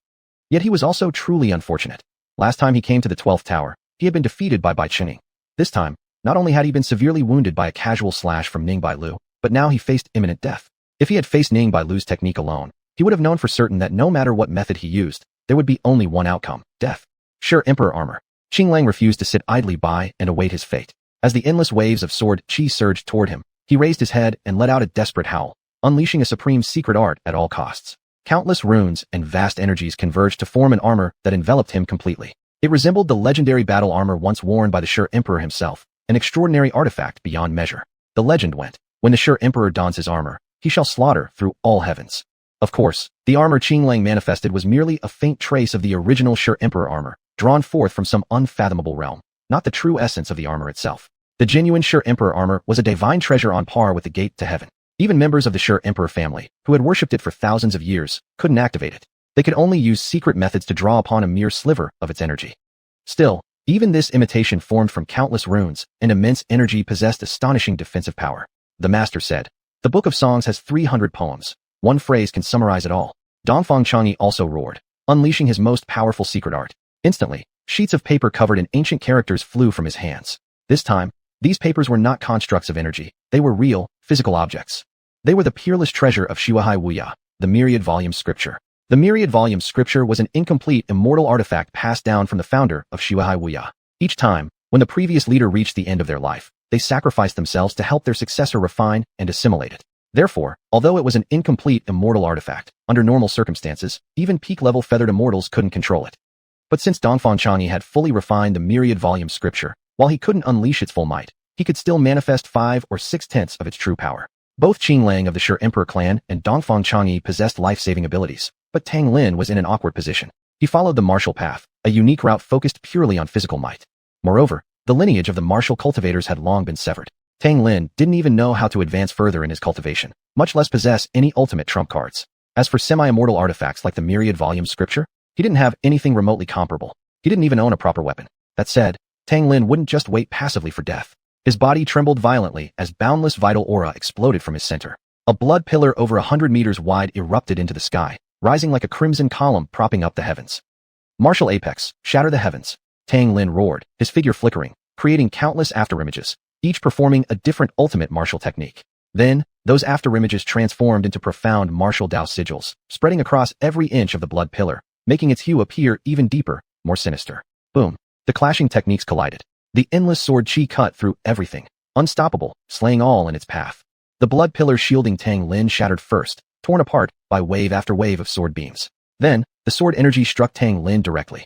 Yet he was also truly unfortunate. Last time he came to the 12th tower, he had been defeated by Bai Qining. This time, not only had he been severely wounded by a casual slash from Ning Bailu, but now he faced imminent death. If he had faced Ning Bailu's technique alone, he would have known for certain that no matter what method he used, there would be only one outcome, death. Shi Emperor armor. Qinglang refused to sit idly by and await his fate. As the endless waves of sword chi surged toward him, he raised his head and let out a desperate howl, unleashing a supreme secret art at all costs. Countless runes and vast energies converged to form an armor that enveloped him completely. It resembled the legendary battle armor once worn by the Shi Emperor himself, an extraordinary artifact beyond measure. The legend went, when the Shi Emperor dons his armor, he shall slaughter through all heavens. Of course, the armor Qinglang manifested was merely a faint trace of the original Shi Emperor armor, drawn forth from some unfathomable realm, not the true essence of the armor itself. The genuine Shi Emperor armor was a divine treasure on par with the gate to heaven. Even members of the Shi Emperor family, who had worshipped it for thousands of years, couldn't activate it. They could only use secret methods to draw upon a mere sliver of its energy. Still, even this imitation formed from countless runes and immense energy possessed astonishing defensive power. The master said, "The Book of Songs has 300 poems. One phrase can summarize it all." Dongfang Chang'e also roared, unleashing his most powerful secret art. Instantly, sheets of paper covered in ancient characters flew from his hands. This time, these papers were not constructs of energy, they were real, physical objects. They were the peerless treasure of xiuxian, the myriad volume scripture. The myriad volume scripture was an incomplete immortal artifact passed down from the founder of xiuxian. Each time, when the previous leader reached the end of their life, they sacrificed themselves to help their successor refine and assimilate it. Therefore, although it was an incomplete immortal artifact, under normal circumstances, even peak-level feathered immortals couldn't control it. But since Dongfang Chang'e had fully refined the myriad volume scripture, while he couldn't unleash its full might, he could still manifest 5 or 6/10 of its true power. Both Qinglang of the Shi Emperor clan and Dongfang Chang'e possessed life-saving abilities, but Tang Lin was in an awkward position. He followed the martial path, a unique route focused purely on physical might. Moreover, the lineage of the martial cultivators had long been severed. Tang Lin didn't even know how to advance further in his cultivation, much less possess any ultimate trump cards. As for semi-immortal artifacts like the myriad volume scripture, he didn't have anything remotely comparable. He didn't even own a proper weapon. That said, Tang Lin wouldn't just wait passively for death. His body trembled violently as boundless vital aura exploded from his center. A blood pillar over 100 meters wide erupted into the sky, rising like a crimson column propping up the heavens. Martial apex, shatter the heavens. Tang Lin roared, his figure flickering, creating countless afterimages, each performing a different ultimate martial technique. Then, those afterimages transformed into profound martial Dao sigils, spreading across every inch of the blood pillar, making its hue appear even deeper, more sinister. Boom. The clashing techniques collided. The endless sword chi cut through everything, unstoppable, slaying all in its path. The blood pillar shielding Tang Lin shattered first, torn apart by wave after wave of sword beams. Then, the sword energy struck Tang Lin directly.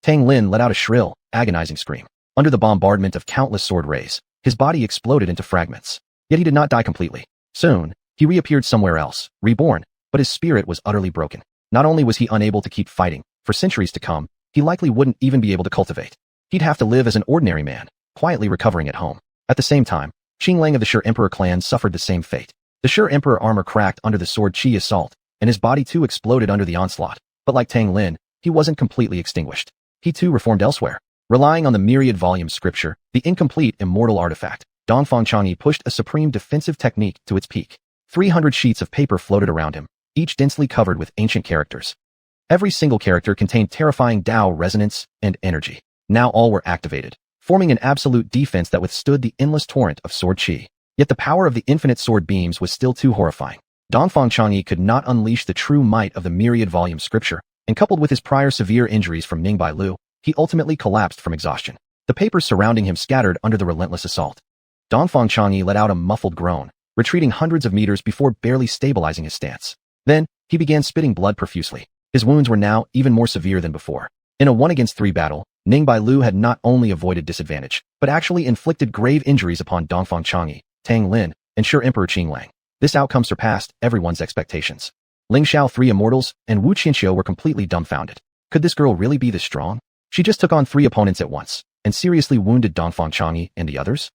Tang Lin let out a shrill, agonizing scream. Under the bombardment of countless sword rays, his body exploded into fragments. Yet he did not die completely. Soon, he reappeared somewhere else, reborn, but his spirit was utterly broken. Not only was he unable to keep fighting, for centuries to come, he likely wouldn't even be able to cultivate. He'd have to live as an ordinary man, quietly recovering at home. At the same time, Qinglang of the Sure Emperor clan suffered the same fate. The Sure Emperor armor cracked under the sword Qi assault, and his body too exploded under the onslaught. But like Tang Lin, he wasn't completely extinguished. He too reformed elsewhere. Relying on the myriad volumes scripture, the incomplete immortal artifact, Dongfang Changyi pushed a supreme defensive technique to its peak. 300 sheets of paper floated around him, each densely covered with ancient characters. Every single character contained terrifying Tao resonance and energy. Now all were activated, forming an absolute defense that withstood the endless torrent of sword qi. Yet the power of the infinite sword beams was still too horrifying. Dongfang Changyi could not unleash the true might of the myriad volume scripture, and coupled with his prior severe injuries from Ningbai Lu, he ultimately collapsed from exhaustion. The papers surrounding him scattered under the relentless assault. Dongfang Changyi let out a muffled groan, retreating hundreds of meters before barely stabilizing his stance. Then, he began spitting blood profusely. His wounds were now even more severe than before. In a 1-against-3 battle, Ningbai Lu had not only avoided disadvantage, but actually inflicted grave injuries upon Dongfang Changyi, Tang Lin, and Sure Emperor Qinglang. This outcome surpassed everyone's expectations. Ling Xiao, 3 immortals, and Wu Qianxia were completely dumbfounded. Could this girl really be this strong? She just took on 3 opponents at once, and seriously wounded Dongfang Changyi and the others?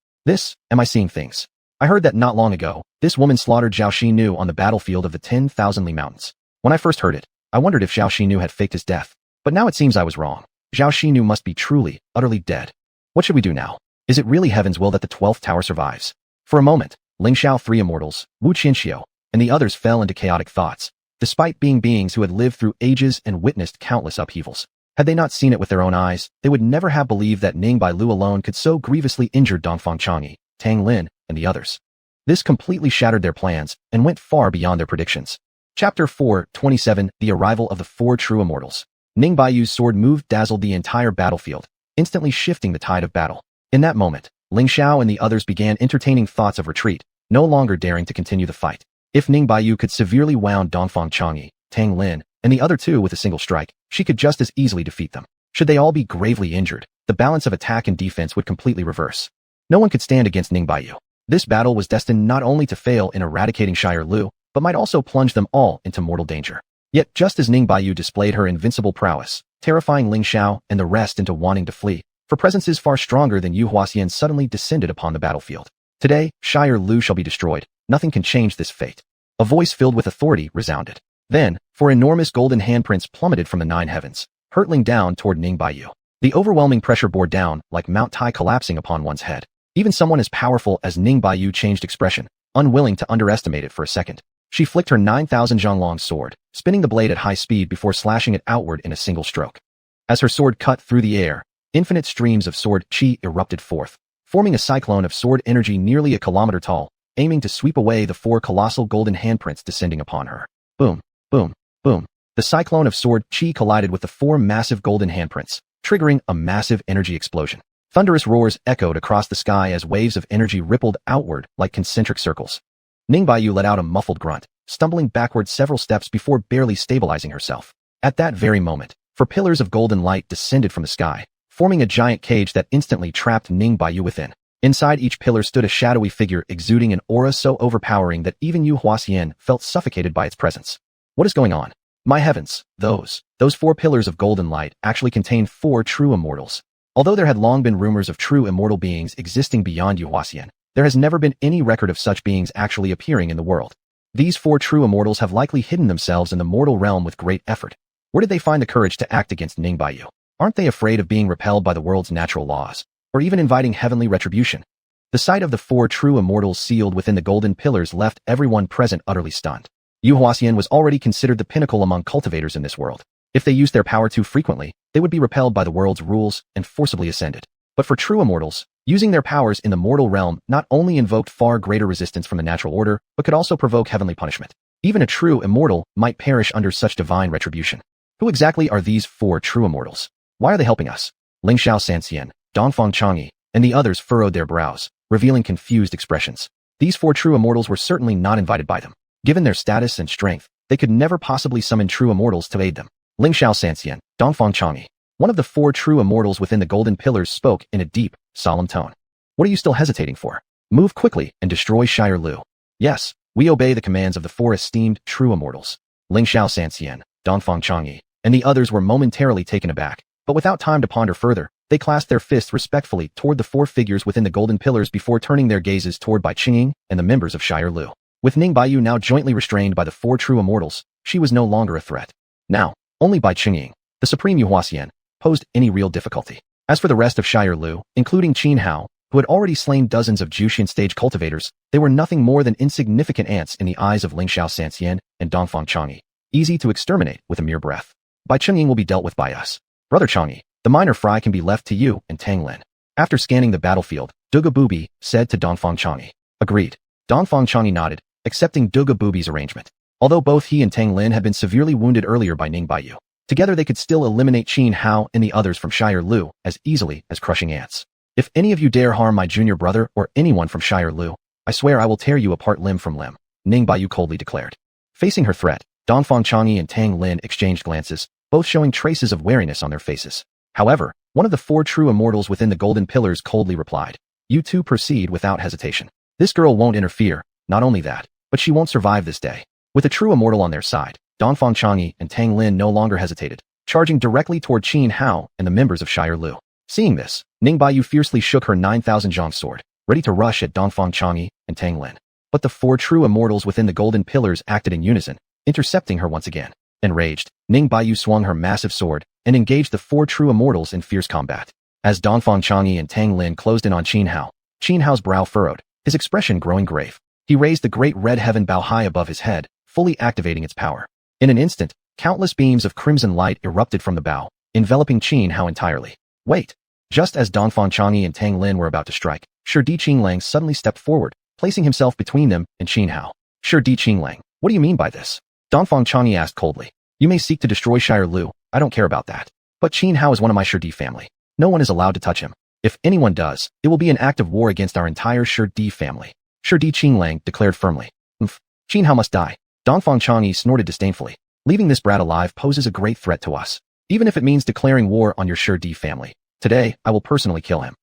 Am I seeing things? I heard that not long ago, this woman slaughtered Zhao Xinu on the battlefield of the 10,000 Li Mountains. When I first heard it, I wondered if Zhao Xinu had faked his death. But now it seems I was wrong. Zhao Xinu must be truly, utterly dead. What should we do now? Is it really heaven's will that the 12th tower survives? For a moment, Ling Xiao, 3 immortals, Wu Qianxia, and the others fell into chaotic thoughts. Despite being beings who had lived through ages and witnessed countless upheavals, had they not seen it with their own eyes, they would never have believed that Ningbai Lu alone could so grievously injure Dongfang Changyi, Tang Lin, and the others. This completely shattered their plans and went far beyond their predictions. Chapter 4:27 The Arrival of the 4 True Immortals. Ningbai Yu's sword move dazzled the entire battlefield, instantly shifting the tide of battle. In that moment, Ling Xiao and the others began entertaining thoughts of retreat, no longer daring to continue the fight. If Ningbai Yu could severely wound Dongfang Changyi, Tang Lin, and the other 2 with a single strike, she could just as easily defeat them. Should they all be gravely injured, the balance of attack and defense would completely reverse. No one could stand against Ningbai Yu. This battle was destined not only to fail in eradicating Shire Lu, but might also plunge them all into mortal danger. Yet just as Ningbai Yu displayed her invincible prowess, terrifying Ling Xiao and the rest into wanting to flee, for presences far stronger than xiuxian suddenly descended upon the battlefield. Today, Shire Lu shall be destroyed. Nothing can change this fate. A voice filled with authority resounded. Then, 4 enormous golden handprints plummeted from the 9 heavens, hurtling down toward Ningbai Yu. The overwhelming pressure bore down like Mount Tai collapsing upon one's head. Even someone as powerful as Ningbai Yu changed expression, unwilling to underestimate it for a second. She flicked her 9,000 zhang long sword, spinning the blade at high speed before slashing it outward in a single stroke. As her sword cut through the air, infinite streams of sword qi erupted forth, forming a cyclone of sword energy nearly a kilometer tall, aiming to sweep away the 4 colossal golden handprints descending upon her. Boom, boom, boom. The cyclone of sword qi collided with the 4 massive golden handprints, triggering a massive energy explosion. Thunderous roars echoed across the sky as waves of energy rippled outward like concentric circles. Ningbai Yu let out a muffled grunt, stumbling backward several steps before barely stabilizing herself. At that very moment, 4 pillars of golden light descended from the sky, forming a giant cage that instantly trapped Ningbai Yu within. Inside each pillar stood a shadowy figure exuding an aura so overpowering that even xiuxian felt suffocated by its presence. What is going on? My heavens, those 4 pillars of golden light actually contained 4 true immortals. Although there had long been rumors of true immortal beings existing beyond xiuxian, there has never been any record of such beings actually appearing in the world. These 4 true immortals have likely hidden themselves in the mortal realm with great effort. Where did they find the courage to act against Ningbai Yu? Aren't they afraid of being repelled by the world's natural laws, or even inviting heavenly retribution? The sight of the 4 true immortals sealed within the golden pillars left everyone present utterly stunned. Xiuxian was already considered the pinnacle among cultivators in this world. If they used their power too frequently, they would be repelled by the world's rules and forcibly ascended. But for true immortals, using their powers in the mortal realm not only invoked far greater resistance from the natural order, but could also provoke heavenly punishment. Even a true immortal might perish under such divine retribution. Who exactly are these 4 true immortals? Why are they helping us? Ling Xiao Sanxian, Dongfang Changyi, and the others furrowed their brows, revealing confused expressions. These 4 true immortals were certainly not invited by them. Given their status and strength, they could never possibly summon true immortals to aid them. Ling Xiao Sanxian, Dongfang Changyi. One of the 4 true immortals within the golden pillars spoke in a deep, solemn tone. What are you still hesitating for? Move quickly and destroy Shire Lu. Yes, we obey the commands of the 4 esteemed true immortals. Ling Xiuxian, Dongfang Changyi, and the others were momentarily taken aback, but without time to ponder further, they clasped their fists respectfully toward the 4 figures within the golden pillars before turning their gazes toward Bai Qingying and the members of Shire Lu. With Ning Baiyu now jointly restrained by the 4 true immortals, she was no longer a threat. Now, only Bai Qingying, the supreme xiuxian, posed any real difficulty. As for the rest of Shire Lu, including Qin Hao, who had already slain dozens of xiuxian stage cultivators, they were nothing more than insignificant ants in the eyes of Ling Xiuxian and Dongfang Changyi, easy to exterminate with a mere breath. Bai Qingying will be dealt with by us. Brother Changyi, the minor fry can be left to you and Tang Lin. After scanning the battlefield, Duga Bubi said to Dongfang Changyi. Agreed. Dongfang Changyi nodded, accepting Duga Bubi's arrangement. Although both he and Tang Lin had been severely wounded earlier by Ning Baiyu, together they could still eliminate Qin Hao and the others from Shire Lu as easily as crushing ants. If any of you dare harm my junior brother or anyone from Shire Lu, I swear I will tear you apart limb from limb, Ning Baiyu coldly declared. Facing her threat, Dongfang Changyi and Tang Lin exchanged glances, both showing traces of wariness on their faces. However, one of the 4 true immortals within the golden pillars coldly replied, "You two proceed without hesitation. This girl won't interfere, not only that, but she won't survive this day." With a true immortal on their side, Dongfang Changyi and Tang Lin no longer hesitated, charging directly toward Qin Hao and the members of Shire Lu. Seeing this, Ning Baiyu fiercely shook her 9,000 zhang sword, ready to rush at Dongfang Changyi and Tang Lin. But the 4 true immortals within the golden pillars acted in unison, intercepting her once again. Enraged, Ning Baiyu swung her massive sword and engaged the 4 true immortals in fierce combat. As Dongfang Changyi and Tang Lin closed in on Qin Hao's brow furrowed, his expression growing grave. He raised the great red heaven bow high above his head, fully activating its power. In an instant, countless beams of crimson light erupted from the bow, enveloping Qin Hao entirely. Wait! Just as Dongfang Changyi and Tang Lin were about to strike, Shidi Qinglang suddenly stepped forward, placing himself between them and Qin Hao. Shidi Qinglang, what do you mean by this? Dongfang Changyi asked coldly. You may seek to destroy Shire Lu, I don't care about that. But Qin Hao is one of my Shidi family. No one is allowed to touch him. If anyone does, it will be an act of war against our entire Shidi family. Shidi Qinglang declared firmly. Qin Hao must die. Dongfang Changyi snorted disdainfully. Leaving this brat alive poses a great threat to us. Even if it means declaring war on your Shidi family. Today, I will personally kill him.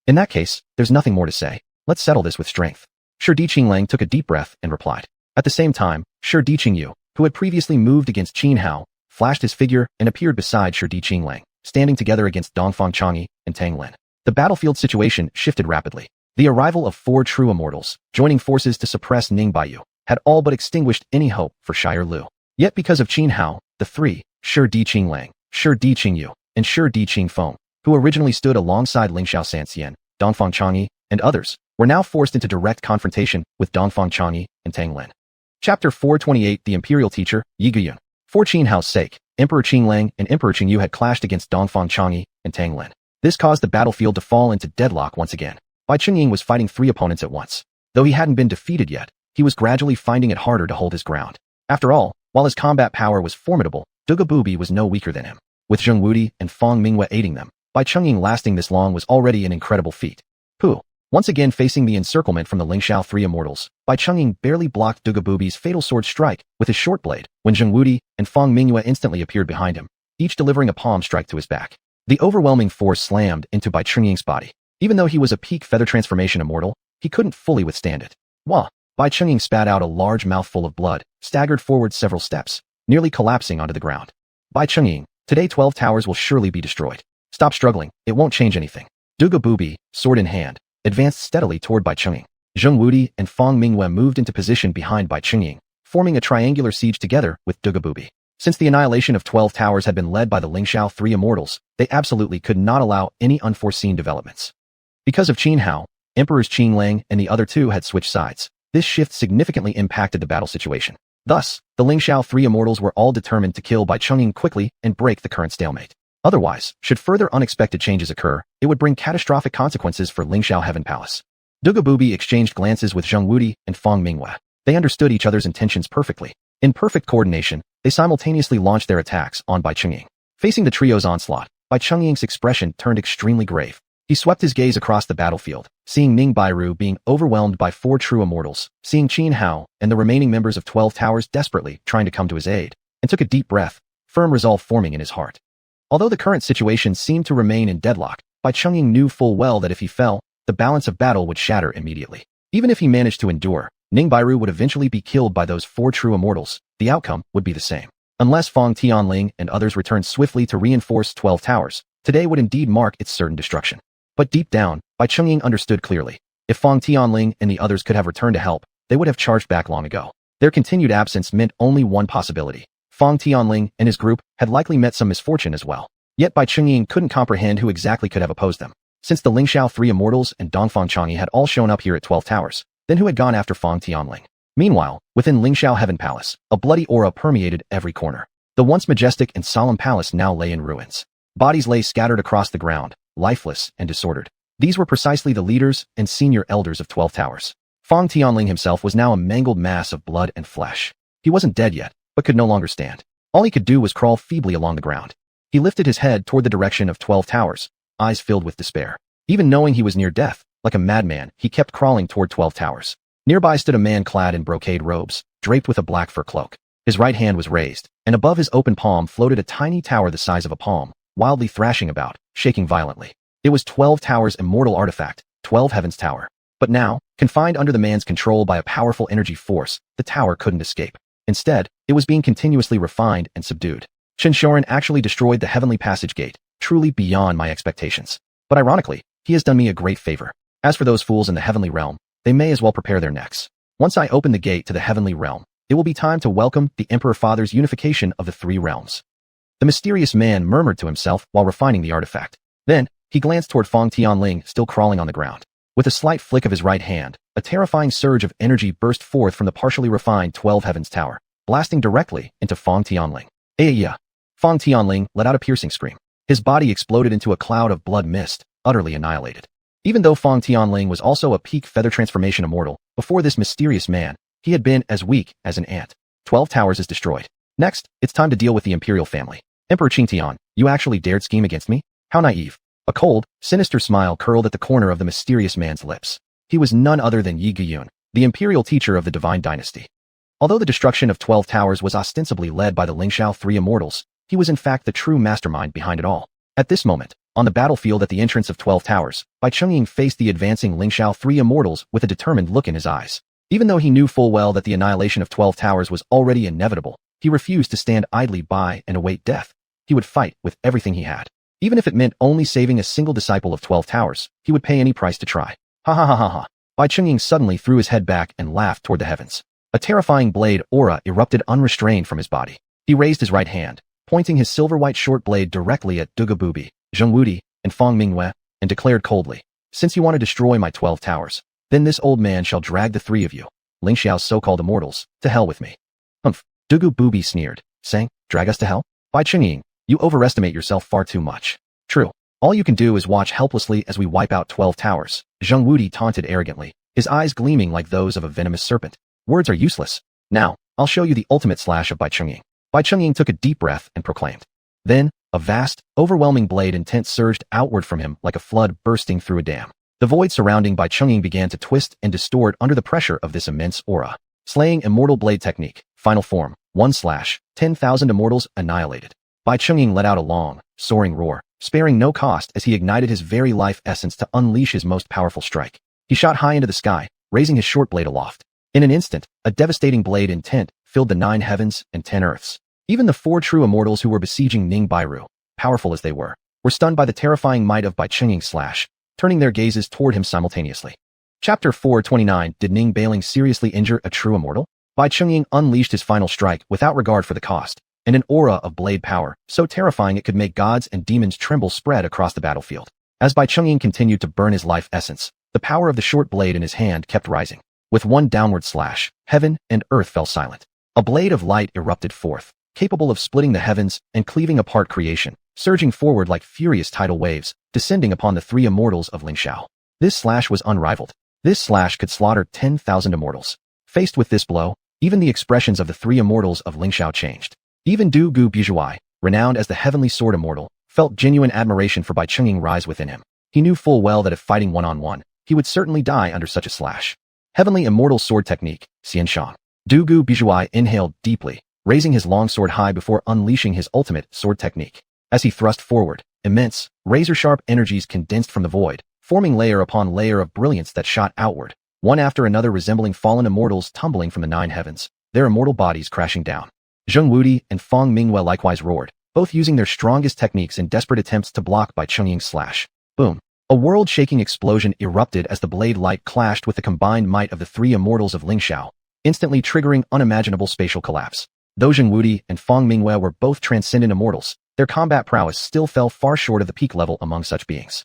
In that case, there's nothing more to say. Let's settle this with strength. Shidi Qinglang took a deep breath and replied. At the same time, Shidi Qingyu, who had previously moved against Qin Hao, flashed his figure and appeared beside Shidi Qinglang, standing together against Dongfang Changyi and Tang Lin. The battlefield situation shifted rapidly. The arrival of 4 true immortals, joining forces to suppress Ning Baiyu, had all but extinguished any hope for Shire Lu. Yet because of Qin Hao, the 3, Shidi Qinglang, Shidi Qingyu, and Shidi Qingfeng, who originally stood alongside Ling Xiuxian, Dongfang Changyi, and others, were now forced into direct confrontation with Dongfang Changyi and Tang Lin. Chapter 428 The Imperial Teacher, Yi Guyun. For Qin Hao's sake, Emperor Qinglang and Emperor Qingyu had clashed against Dongfang Changyi and Tang Lin. This caused the battlefield to fall into deadlock once again. Bai Qingying was fighting 3 opponents at once. Though he hadn't been defeated yet, he was gradually finding it harder to hold his ground. After all, while his combat power was formidable, Duga Bubi was no weaker than him. With Zheng Wudi and Fang Mingyue aiding them, Bai Qingying lasting this long was already an incredible feat. Once again facing the encirclement from the Lingxiao 3 immortals, Bai Qingying barely blocked Duga Bubi's fatal sword strike with his short blade when Zheng Wudi and Fang Mingyue instantly appeared behind him, each delivering a palm strike to his back. The overwhelming force slammed into Bai Qingying's body. Even though he was a peak feather transformation immortal, he couldn't fully withstand it. Wah! Bai Qingying spat out a large mouthful of blood, staggered forward several steps, nearly collapsing onto the ground. Bai Qingying, today 12 towers will surely be destroyed. Stop struggling, it won't change anything. Duga Bubi, sword in hand, advanced steadily toward Bai Qingying. Zheng Wudi and Fang Mingyue moved into position behind Bai Qingying, forming a triangular siege together with Duga Bubi. Since the annihilation of 12 towers had been led by the Lingxiao 3 immortals, they absolutely could not allow any unforeseen developments. Because of Qin Hao, Emperors Qinglang and the other 2 had switched sides. This shift significantly impacted the battle situation. Thus, the Lingxiao 3 immortals were all determined to kill Bai Qingying quickly and break the current stalemate. Otherwise, should further unexpected changes occur, it would bring catastrophic consequences for Lingxiao Heaven Palace. Duga Bubi exchanged glances with Zheng Wudi and Fang Mingyue. They understood each other's intentions perfectly. In perfect coordination, they simultaneously launched their attacks on Bai Qingying. Facing the trio's onslaught, Bai Qingying's expression turned extremely grave. He swept his gaze across the battlefield, seeing Ning Bairu being overwhelmed by 4 true immortals, seeing Qin Hao and the remaining members of 12 towers desperately trying to come to his aid, and took a deep breath, firm resolve forming in his heart. Although the current situation seemed to remain in deadlock, Bai Chungying knew full well that if he fell, the balance of battle would shatter immediately. Even if he managed to endure, Ning Bairu would eventually be killed by those 4 true immortals. The outcome would be the same. Unless Feng Tianling and others returned swiftly to reinforce 12 towers, today would indeed mark its certain destruction. But deep down, Bai Chungying understood clearly. If Feng Tianling and the others could have returned to help, they would have charged back long ago. Their continued absence meant only one possibility. Feng Tianling and his group had likely met some misfortune as well. Yet Bai Chungying couldn't comprehend who exactly could have opposed them. Since the Lingxiao 3 immortals and Dongfang Chang'e had all shown up here at 12 towers, then who had gone after Feng Tianling? Meanwhile, within Lingxiao Heaven Palace, a bloody aura permeated every corner. The once majestic and solemn palace now lay in ruins. Bodies lay scattered across the ground, lifeless and disordered. These were precisely the leaders and senior elders of 12 towers. Feng Tianling himself was now a mangled mass of blood and flesh. He wasn't dead yet, but could no longer stand. All he could do was crawl feebly along the ground. He lifted his head toward the direction of 12 towers, eyes filled with despair. Even knowing he was near death, like a madman, he kept crawling toward 12 towers. Nearby stood a man clad in brocade robes, draped with a black fur cloak. His right hand was raised, and above his open palm floated a tiny tower the size of a palm, wildly thrashing about, shaking violently. It was 12 Towers' immortal artifact, 12 Heavens Tower. But now, confined under the man's control by a powerful energy force, the tower couldn't escape. Instead, it was being continuously refined and subdued. Xiuxian actually destroyed the heavenly passage gate, truly beyond my expectations. But ironically, he has done me a great favor. As for those fools in the heavenly realm, they may as well prepare their necks. Once I open the gate to the heavenly realm, it will be time to welcome the Emperor Father's unification of the 3 realms. The mysterious man murmured to himself while refining the artifact. Then, he glanced toward Feng Tianling still crawling on the ground. With a slight flick of his right hand, a terrifying surge of energy burst forth from the partially refined 12 Heavens Tower, blasting directly into Feng Tianling. Yeah! Feng Tianling let out a piercing scream. His body exploded into a cloud of blood mist, utterly annihilated. Even though Feng Tianling was also a peak feather transformation immortal, before this mysterious man, he had been as weak as an ant. 12 towers is destroyed. Next, it's time to deal with the imperial family. Emperor Qingtian, you actually dared scheme against me? How naive. A cold, sinister smile curled at the corner of the mysterious man's lips. He was none other than Yi Guyun, the imperial teacher of the divine dynasty. Although the destruction of 12 towers was ostensibly led by the Lingxiao 3 immortals, he was in fact the true mastermind behind it all. At this moment, on the battlefield at the entrance of 12 towers, Bai Chungying faced the advancing Lingxiao 3 immortals with a determined look in his eyes. Even though he knew full well that the annihilation of 12 towers was already inevitable, he refused to stand idly by and await death. He would fight with everything he had. Even if it meant only saving a single disciple of 12 towers, he would pay any price to try. Ha ha ha ha ha. Bai Chungying suddenly threw his head back and laughed toward the heavens. A terrifying blade aura erupted unrestrained from his body. He raised his right hand, pointing his silver-white short blade directly at Duga Bubi, Zheng Wudi, and Feng Mingyue, and declared coldly, "Since you want to destroy my 12 towers, then this old man shall drag the 3 of you, Lingxiao's so-called immortals, to hell with me." Humph. Dugu Bubi sneered, saying, "Drag us to hell? Bai Chungying, you overestimate yourself far too much." "True. All you can do is watch helplessly as we wipe out 12 towers," Zheng Wudi taunted arrogantly, his eyes gleaming like those of a venomous serpent. "Words are useless. Now, I'll show you the ultimate slash of Bai Chungying." Bai Chungying took a deep breath and proclaimed. Then, a vast, overwhelming blade intent surged outward from him like a flood bursting through a dam. The void surrounding Bai Chungying began to twist and distort under the pressure of this immense aura. Slaying Immortal Blade Technique, Final Form, 1/10,000 immortals annihilated. Bai Chungying let out a long, soaring roar, sparing no cost as he ignited his very life essence to unleash his most powerful strike. He shot high into the sky, raising his short blade aloft. In an instant, a devastating blade intent filled the 9 heavens and 10 earths. Even the 4 true immortals who were besieging Ning Bairu, powerful as they were stunned by the terrifying might of Bai Chungying's slash, turning their gazes toward him simultaneously. Chapter 429. Did Ning Bailing seriously injure a true immortal? Bai Chungying unleashed his final strike without regard for the cost, and an aura of blade power, so terrifying it could make gods and demons tremble, spread across the battlefield. As Bai Chungying continued to burn his life essence, the power of the short blade in his hand kept rising. With one downward slash, heaven and earth fell silent. A blade of light erupted forth, capable of splitting the heavens and cleaving apart creation, surging forward like furious tidal waves, descending upon the 3 immortals of Lingxiao. This slash was unrivaled. This slash could slaughter 10,000 immortals. Faced with this blow, even the expressions of the 3 immortals of Lingxiao changed. Even Du Gu Bijouai, renowned as the heavenly sword immortal, felt genuine admiration for Bai Chungying rise within him. He knew full well that if fighting one-on-one, he would certainly die under such a slash. Heavenly Immortal Sword Technique, xianxia. Du Gu Bijouai inhaled deeply, raising his long sword high before unleashing his ultimate sword technique. As he thrust forward, immense, razor-sharp energies condensed from the void, forming layer upon layer of brilliance that shot outward, one after another resembling fallen immortals tumbling from the 9 heavens, their immortal bodies crashing down. Zheng Wudi and Fang Mingwei likewise roared, both using their strongest techniques in desperate attempts to block Bai Chungying's slash. Boom. A world-shaking explosion erupted as the blade light clashed with the combined might of the 3 immortals of Lingxiao, instantly triggering unimaginable spatial collapse. Though Zheng Wudi and Fang Mingwei were both transcendent immortals, their combat prowess still fell far short of the peak level among such beings.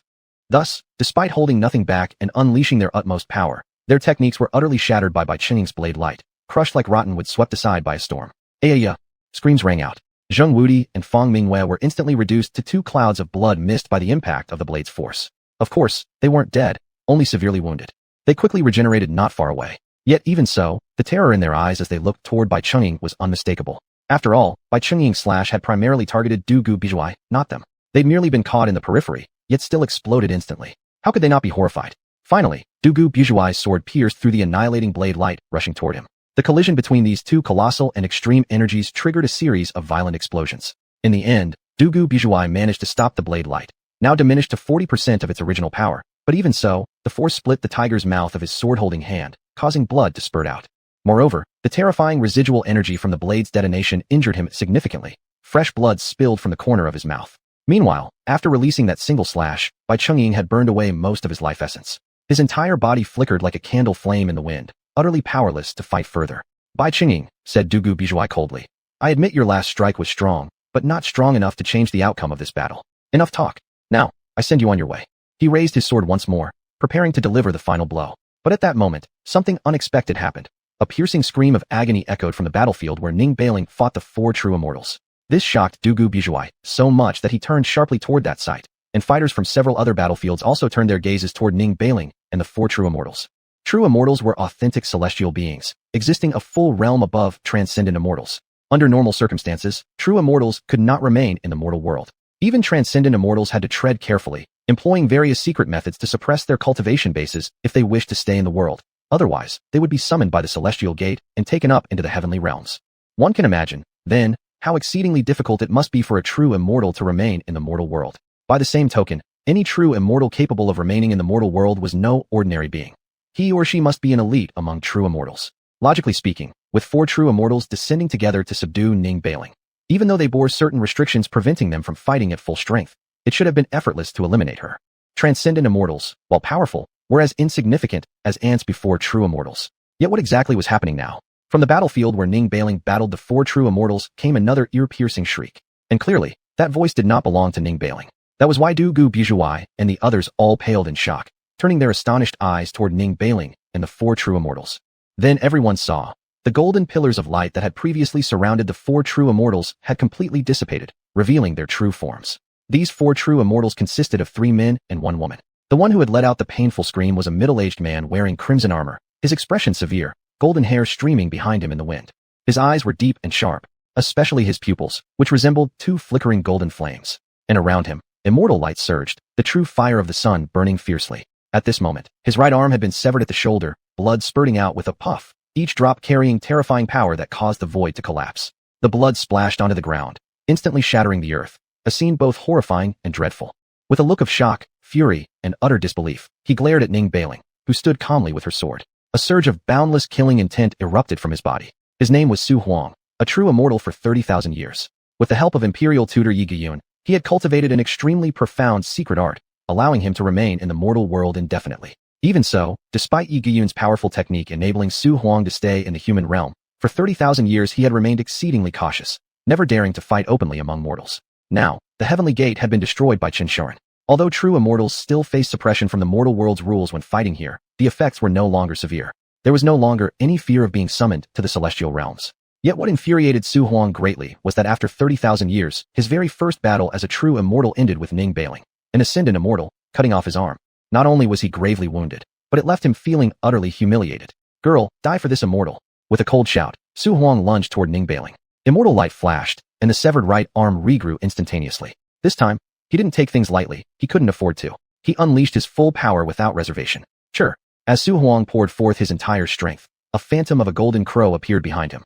Thus, despite holding nothing back and unleashing their utmost power, their techniques were utterly shattered by Bai Chungying's blade light, crushed like rottenwood swept aside by a storm. Ayaya! Screams rang out. Zheng Wudi and Fang Mingwei were instantly reduced to 2 clouds of blood missed by the impact of the blade's force. Of course, they weren't dead, only severely wounded. They quickly regenerated not far away. Yet even so, the terror in their eyes as they looked toward Bai Chungying was unmistakable. After all, Bai Chungying's slash had primarily targeted Du Gu Bijuai, not them. They'd merely been caught in the periphery, yet still exploded instantly. How could they not be horrified? Finally, Du Gu Bijuai's sword pierced through the annihilating blade light, rushing toward him. The collision between these 2 colossal and extreme energies triggered a series of violent explosions. In the end, Du Gu Bijuai managed to stop the blade light, now diminished to 40% of its original power, but even so, the force split the tiger's mouth of his sword-holding hand, causing blood to spurt out. Moreover, the terrifying residual energy from the blade's detonation injured him significantly. Fresh blood spilled from the corner of his mouth. Meanwhile, after releasing that single slash, Bai Chungying had burned away most of his life essence. His entire body flickered like a candle flame in the wind, utterly powerless to fight further. Bai Chungying, said Du Gu Bijuai coldly, I admit your last strike was strong, but not strong enough to change the outcome of this battle. Enough talk. Now, I send you on your way. He raised his sword once more, preparing to deliver the final blow. But at that moment, something unexpected happened. A piercing scream of agony echoed from the battlefield where Ning Bailing fought the 4 true immortals. This shocked Du Gu Bijuai so much that he turned sharply toward that sight, and fighters from several other battlefields also turned their gazes toward Ning Bailing and the 4 true immortals. True immortals were authentic celestial beings, existing a full realm above transcendent immortals. Under normal circumstances, true immortals could not remain in the mortal world. Even transcendent immortals had to tread carefully, employing various secret methods to suppress their cultivation bases if they wished to stay in the world. Otherwise, they would be summoned by the celestial gate and taken up into the heavenly realms. One can imagine, then, how exceedingly difficult it must be for a true immortal to remain in the mortal world. By the same token, any true immortal capable of remaining in the mortal world was no ordinary being. He or she must be an elite among true immortals. Logically speaking, with 4 true immortals descending together to subdue Ning Bailing, even though they bore certain restrictions preventing them from fighting at full strength, it should have been effortless to eliminate her. Transcendent immortals, while powerful, were as insignificant as ants before true immortals. Yet what exactly was happening now? From the battlefield where Ning Bailing battled the 4 true immortals came another ear-piercing shriek. And clearly, that voice did not belong to Ning Bailing. That was why Du Gu Bijuai and the others all paled in shock, turning their astonished eyes toward Ning Bailing and the 4 true immortals. Then everyone saw. The golden pillars of light that had previously surrounded the 4 true immortals had completely dissipated, revealing their true forms. These 4 true immortals consisted of 3 men and 1 woman. The one who had let out the painful scream was a middle-aged man wearing crimson armor, his expression severe, golden hair streaming behind him in the wind. His eyes were deep and sharp, especially his pupils, which resembled 2 flickering golden flames. And around him, immortal light surged, the true fire of the sun burning fiercely. At this moment, his right arm had been severed at the shoulder, blood spurting out with a puff, each drop carrying terrifying power that caused the void to collapse. The blood splashed onto the ground, instantly shattering the earth, a scene both horrifying and dreadful. With a look of shock, fury, and utter disbelief, he glared at Ning Bailing, who stood calmly with her sword. A surge of boundless killing intent erupted from his body. His name was xiuxian, a true immortal for 30,000 years. With the help of imperial tutor Xiuxian, he had cultivated an extremely profound secret art, allowing him to remain in the mortal world indefinitely. Even so, despite Xiuxian's powerful technique enabling xiuxian to stay in the human realm, for 30,000 years he had remained exceedingly cautious, never daring to fight openly among mortals. Now, the heavenly gate had been destroyed by xiuxian. Although true immortals still faced suppression from the mortal world's rules when fighting here, the effects were no longer severe. There was no longer any fear of being summoned to the celestial realms. Yet what infuriated xiuxian greatly was that after 30,000 years, his very first battle as a true immortal ended with Ning Bailing, an ascendant immortal, cutting off his arm. Not only was he gravely wounded, but it left him feeling utterly humiliated. Girl, die for this immortal. With a cold shout, xiuxian lunged toward Ning Bailing. Immortal light flashed, and the severed right arm regrew instantaneously. This time, he didn't take things lightly, he couldn't afford to. He unleashed his full power without reservation. Sure. As xiuxian poured forth his entire strength, a phantom of a golden crow appeared behind him.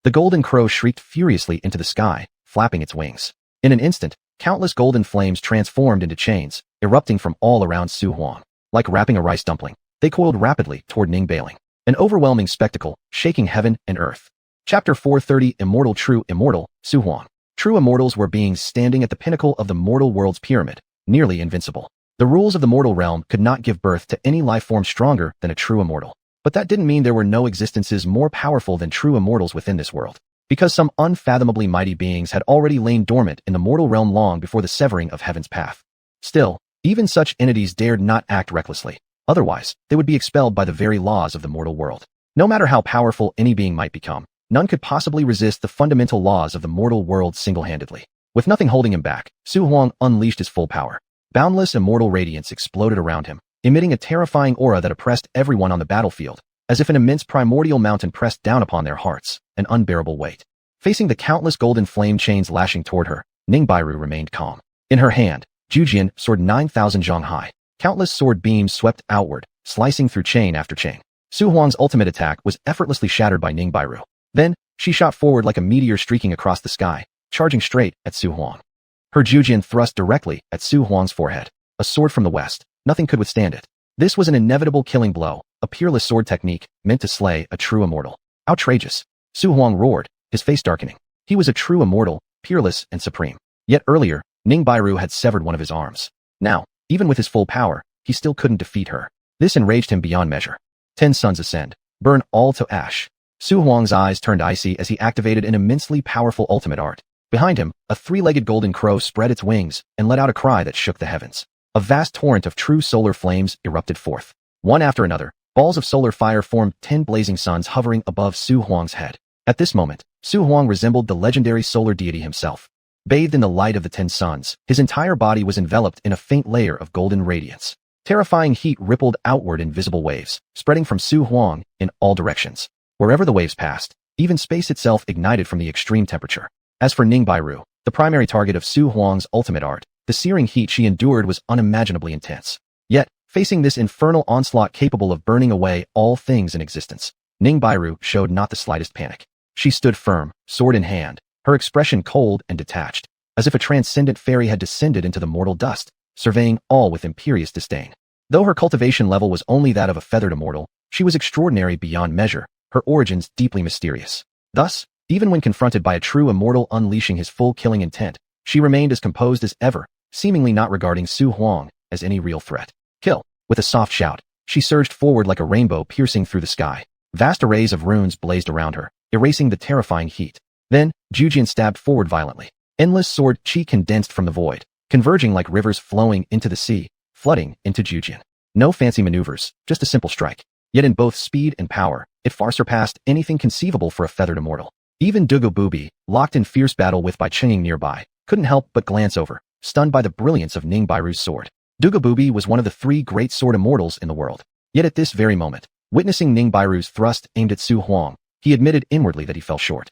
The golden crow shrieked furiously into the sky, flapping its wings. In an instant, Countless golden flames transformed into chains, erupting from all around Xuanhuan. Like wrapping a rice dumpling, they coiled rapidly toward Ning Bailing. An overwhelming spectacle, shaking heaven and earth. Chapter 430 Immortal True Immortal, Xuanhuan. True immortals were beings standing at the pinnacle of the mortal world's pyramid, nearly invincible. The rules of the mortal realm could not give birth to any life form stronger than a true immortal. But that didn't mean there were no existences more powerful than true immortals within this world. Because some unfathomably mighty beings had already lain dormant in the mortal realm long before the severing of heaven's path. Still, even such entities dared not act recklessly. Otherwise, they would be expelled by the very laws of the mortal world. No matter how powerful any being might become, none could possibly resist the fundamental laws of the mortal world single-handedly. With nothing holding him back, Xuanhuan unleashed his full power. Boundless immortal radiance exploded around him, emitting a terrifying aura that oppressed everyone on the battlefield, as if an immense primordial mountain pressed down upon their hearts, an unbearable weight. Facing the countless golden flame chains lashing toward her, Ning Bairu remained calm. In her hand, xiuxian sword 9,000 zhang high. Countless sword beams swept outward, slicing through chain after chain. Xuanhuan's ultimate attack was effortlessly shattered by Ning Bairu. Then, she shot forward like a meteor streaking across the sky, charging straight at Xuanhuan. Her xiuxian thrust directly at Xuanhuan's forehead. A sword from the west, nothing could withstand it. This was an inevitable killing blow, a peerless sword technique meant to slay a true immortal. Outrageous! Xuanhuan roared, his face darkening. He was a true immortal, peerless and supreme. Yet earlier, Ning Bairu had severed one of his arms. Now, even with his full power, he still couldn't defeat her. This enraged him beyond measure. 10 suns ascend, burn all to ash. Xuanhuan's eyes turned icy as he activated an immensely powerful ultimate art. Behind him, a three-legged golden crow spread its wings and let out a cry that shook the heavens. A vast torrent of true solar flames erupted forth. One after another, balls of solar fire formed 10 blazing suns hovering above Xuanhuan's head. At this moment, Xuanhuan resembled the legendary solar deity himself. Bathed in the light of the 10 suns, his entire body was enveloped in a faint layer of golden radiance. Terrifying heat rippled outward in visible waves, spreading from Xuanhuan in all directions. Wherever the waves passed, even space itself ignited from the extreme temperature. As for Ning Bairu, the primary target of Xuanhuan's ultimate art, the searing heat she endured was unimaginably intense. Yet, facing this infernal onslaught capable of burning away all things in existence, Ning Bairu showed not the slightest panic. She stood firm, sword in hand, her expression cold and detached, as if a transcendent fairy had descended into the mortal dust, surveying all with imperious disdain. Though her cultivation level was only that of a feathered immortal, she was extraordinary beyond measure, her origins deeply mysterious. Thus, even when confronted by a true immortal unleashing his full killing intent, she remained as composed as ever, seemingly not regarding Xuanhuan as any real threat. Kill! With a soft shout, she surged forward like a rainbow piercing through the sky. Vast arrays of runes blazed around her, erasing the terrifying heat. Then, xiuxian stabbed forward violently. Endless sword chi condensed from the void, converging like rivers flowing into the sea, flooding into xiuxian. No fancy maneuvers, just a simple strike. Yet in both speed and power, it far surpassed anything conceivable for a feathered immortal. Even Dugu Bubi, locked in fierce battle with Bai Chenging nearby, couldn't help but glance over, stunned by the brilliance of Ning Bairu's sword. Dugu Bubi was one of the 3 great sword immortals in the world. Yet at this very moment, witnessing Ning Bairu's thrust aimed at Xuanhuan, he admitted inwardly that he fell short.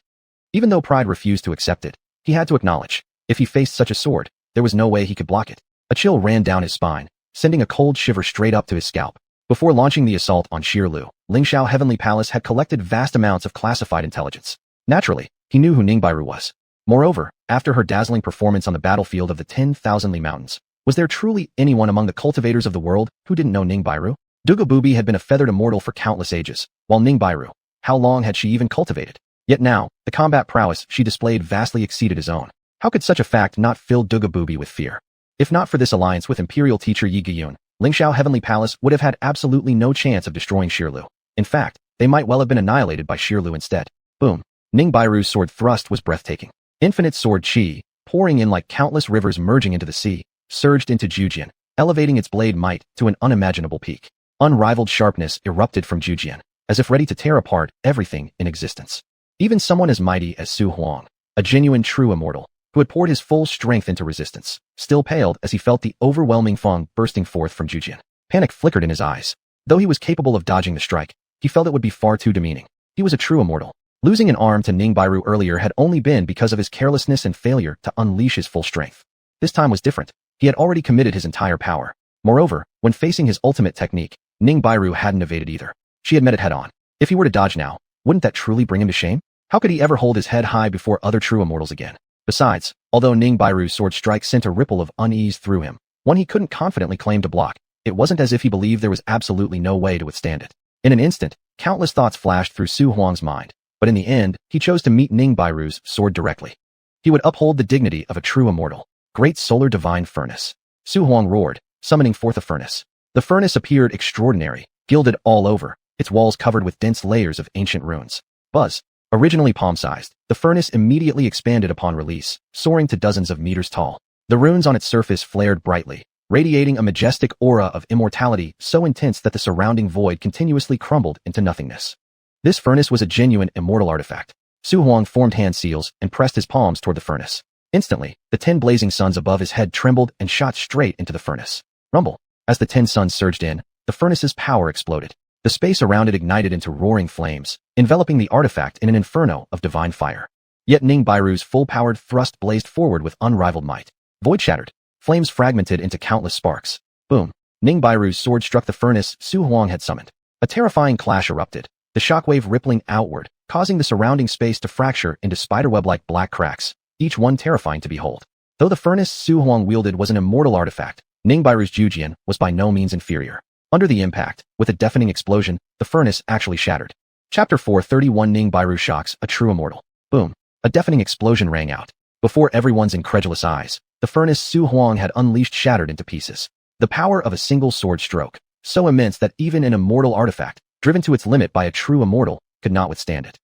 Even though pride refused to accept it, he had to acknowledge, if he faced such a sword, there was no way he could block it. A chill ran down his spine, sending a cold shiver straight up to his scalp. Before launching the assault on Shirlu, Lingxiao Heavenly Palace had collected vast amounts of classified intelligence. Naturally, he knew who Ning Bairu was. Moreover, after her dazzling performance on the battlefield of the 10,000 Li Mountains, was there truly anyone among the cultivators of the world who didn't know Ning Bairu? Dugu Bubi had been a feathered immortal for countless ages, while Ning Bairu, how long had she even cultivated? Yet now, the combat prowess she displayed vastly exceeded his own. How could such a fact not fill Dugu Bubi with fear? If not for this alliance with Imperial teacher Yi Giyun, Lingxiao Heavenly Palace would have had absolutely no chance of destroying Shirlu. In fact, they might well have been annihilated by Shirlu instead. Boom. Ning Bairu's sword thrust was breathtaking. Infinite sword chi, pouring in like countless rivers merging into the sea, surged into xiuxian, elevating its blade might to an unimaginable peak. Unrivaled sharpness erupted from xiuxian, as if ready to tear apart everything in existence. Even someone as mighty as Xuanhuan, a genuine true immortal, who had poured his full strength into resistance, still paled as he felt the overwhelming fang bursting forth from xiuxian. Panic flickered in his eyes. Though he was capable of dodging the strike, he felt it would be far too demeaning. He was a true immortal. Losing an arm to Ning Bairu earlier had only been because of his carelessness and failure to unleash his full strength. This time was different. He had already committed his entire power. Moreover, when facing his ultimate technique, Ning Bairu hadn't evaded either. She had met it head-on. If he were to dodge now, wouldn't that truly bring him to shame? How could he ever hold his head high before other true immortals again? Besides, Although Ning Bairu's sword strike sent a ripple of unease through him, one he couldn't confidently claim to block, it wasn't as if he believed there was absolutely no way to withstand it. In an instant, countless thoughts flashed through Xuanhuan's mind, but in the end, he chose to meet Ning Bairu's sword directly. He would uphold the dignity of a true immortal. Great solar divine furnace. Xuanhuan roared, summoning forth a furnace. The furnace appeared extraordinary, gilded all over, its walls covered with dense layers of ancient runes. Buzz. Originally palm-sized, the furnace immediately expanded upon release, soaring to dozens of meters tall. The runes on its surface flared brightly, radiating a majestic aura of immortality so intense that the surrounding void continuously crumbled into nothingness. This furnace was a genuine immortal artifact. Xuanhuan formed hand seals and pressed his palms toward the furnace. Instantly, the 10 blazing suns above his head trembled and shot straight into the furnace. Rumble. As the 10 suns surged in, the furnace's power exploded. The space around it ignited into roaring flames, enveloping the artifact in an inferno of divine fire. Yet Ning Bairu's full-powered thrust blazed forward with unrivaled might. Void shattered. Flames fragmented into countless sparks. Boom. Ning Bairu's sword struck the furnace Xuanhuan had summoned. A terrifying clash erupted, the shockwave rippling outward, causing the surrounding space to fracture into spiderweb-like black cracks, each one terrifying to behold. Though the furnace Xuanhuan wielded was an immortal artifact, Ning Bairu's xiuxian was by no means inferior. Under the impact, with a deafening explosion, the furnace actually shattered. Chapter 431 Ning Bairu shocks a true immortal. Boom. A deafening explosion rang out. Before everyone's incredulous eyes, the furnace Xuanhuan had unleashed shattered into pieces. The power of a single sword stroke, so immense that even an immortal artifact, driven to its limit by a true immortal, could not withstand it.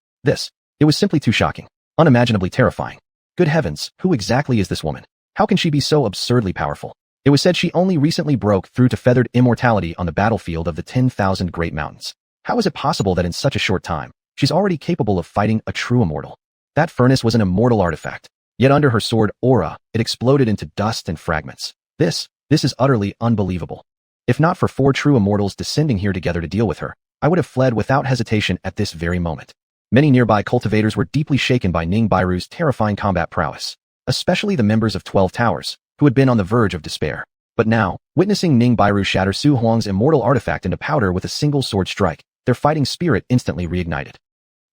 It was simply too shocking, unimaginably terrifying. Good heavens, who exactly is this woman? How can she be so absurdly powerful? It was said she only recently broke through to feathered immortality on the battlefield of the 10,000 Great Mountains. How is it possible that in such a short time, she's already capable of fighting a true immortal? That furnace was an immortal artifact, yet under her sword aura, it exploded into dust and fragments. This is utterly unbelievable. If not for 4 true immortals descending here together to deal with her, I would have fled without hesitation at this very moment. Many nearby cultivators were deeply shaken by Ning Bairu's terrifying combat prowess, especially the members of 12 Towers, who had been on the verge of despair. But now, witnessing Ning Bairu shatter Xuanhuan's immortal artifact into powder with a single sword strike, their fighting spirit instantly reignited.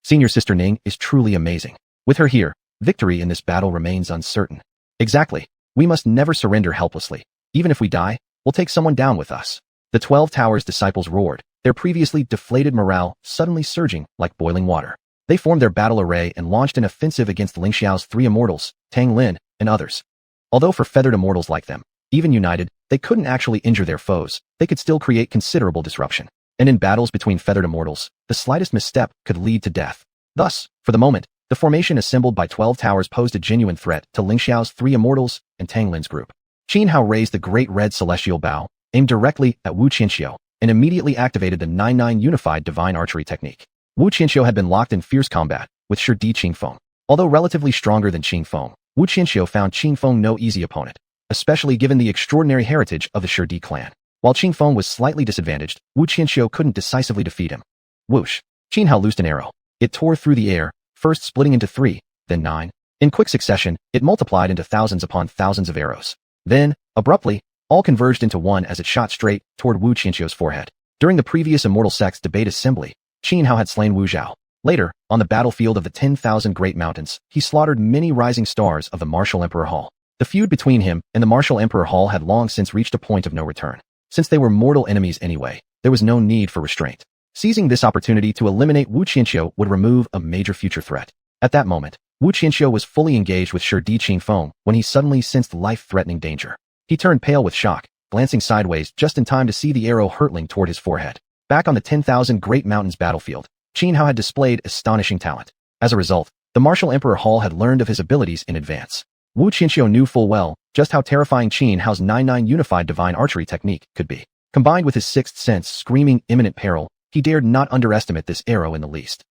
Senior Sister Ning is truly amazing. With her here, victory in this battle remains uncertain. Exactly. We must never surrender helplessly. Even if we die, we'll take someone down with us. The 12 Towers' disciples roared, their previously deflated morale suddenly surging like boiling water. They formed their battle array and launched an offensive against Ling Xiao's 3 immortals, Tang Lin, and others. Although for feathered immortals like them, even united, they couldn't actually injure their foes, they could still create considerable disruption. And in battles between feathered immortals, the slightest misstep could lead to death. Thus, for the moment, the formation assembled by 12 Towers posed a genuine threat to Ling Xiao's 3 immortals and Tang Lin's group. Xuanhuan raised the great red celestial bow, aimed directly at Wu Qianxiu, and immediately activated the 9-9 unified divine archery technique. Wu Qianxiu had been locked in fierce combat with Shi Qingfeng. Although relatively stronger than Qingfeng, Wu Qianxiu found Qingfeng no easy opponent, especially given the extraordinary heritage of the Shi clan. While Qingfeng was slightly disadvantaged, Wu Qianxiu couldn't decisively defeat him. Whoosh! Xuanhuan loosed an arrow. It tore through the air, first splitting into 3, then 9. In quick succession, it multiplied into thousands upon thousands of arrows. Then, abruptly, all converged into one as it shot straight toward Wu Qianxiu's forehead. During the previous Immortal Sect's debate assembly, Xuanhuan had slain Wu Zhao. Later, on the battlefield of the 10,000 Great Mountains, he slaughtered many rising stars of the Martial Emperor Hall. The feud between him and the Martial Emperor Hall had long since reached a point of no return. Since they were mortal enemies anyway, there was no need for restraint. Seizing this opportunity to eliminate Wu Qianxiu would remove a major future threat. At that moment, Wu Qianxiu was fully engaged with Shi Qingfeng when he suddenly sensed life-threatening danger. He turned pale with shock, glancing sideways just in time to see the arrow hurtling toward his forehead. Back on the 10,000 Great Mountains battlefield, Xuanhuan had displayed astonishing talent. As a result, the Martial Emperor Hall had learned of his abilities in advance. Wu Qianxiu knew full well just how terrifying Xuanhuan's 9-9 unified divine archery technique could be. Combined with his sixth sense screaming imminent peril, he dared not underestimate this arrow in the least.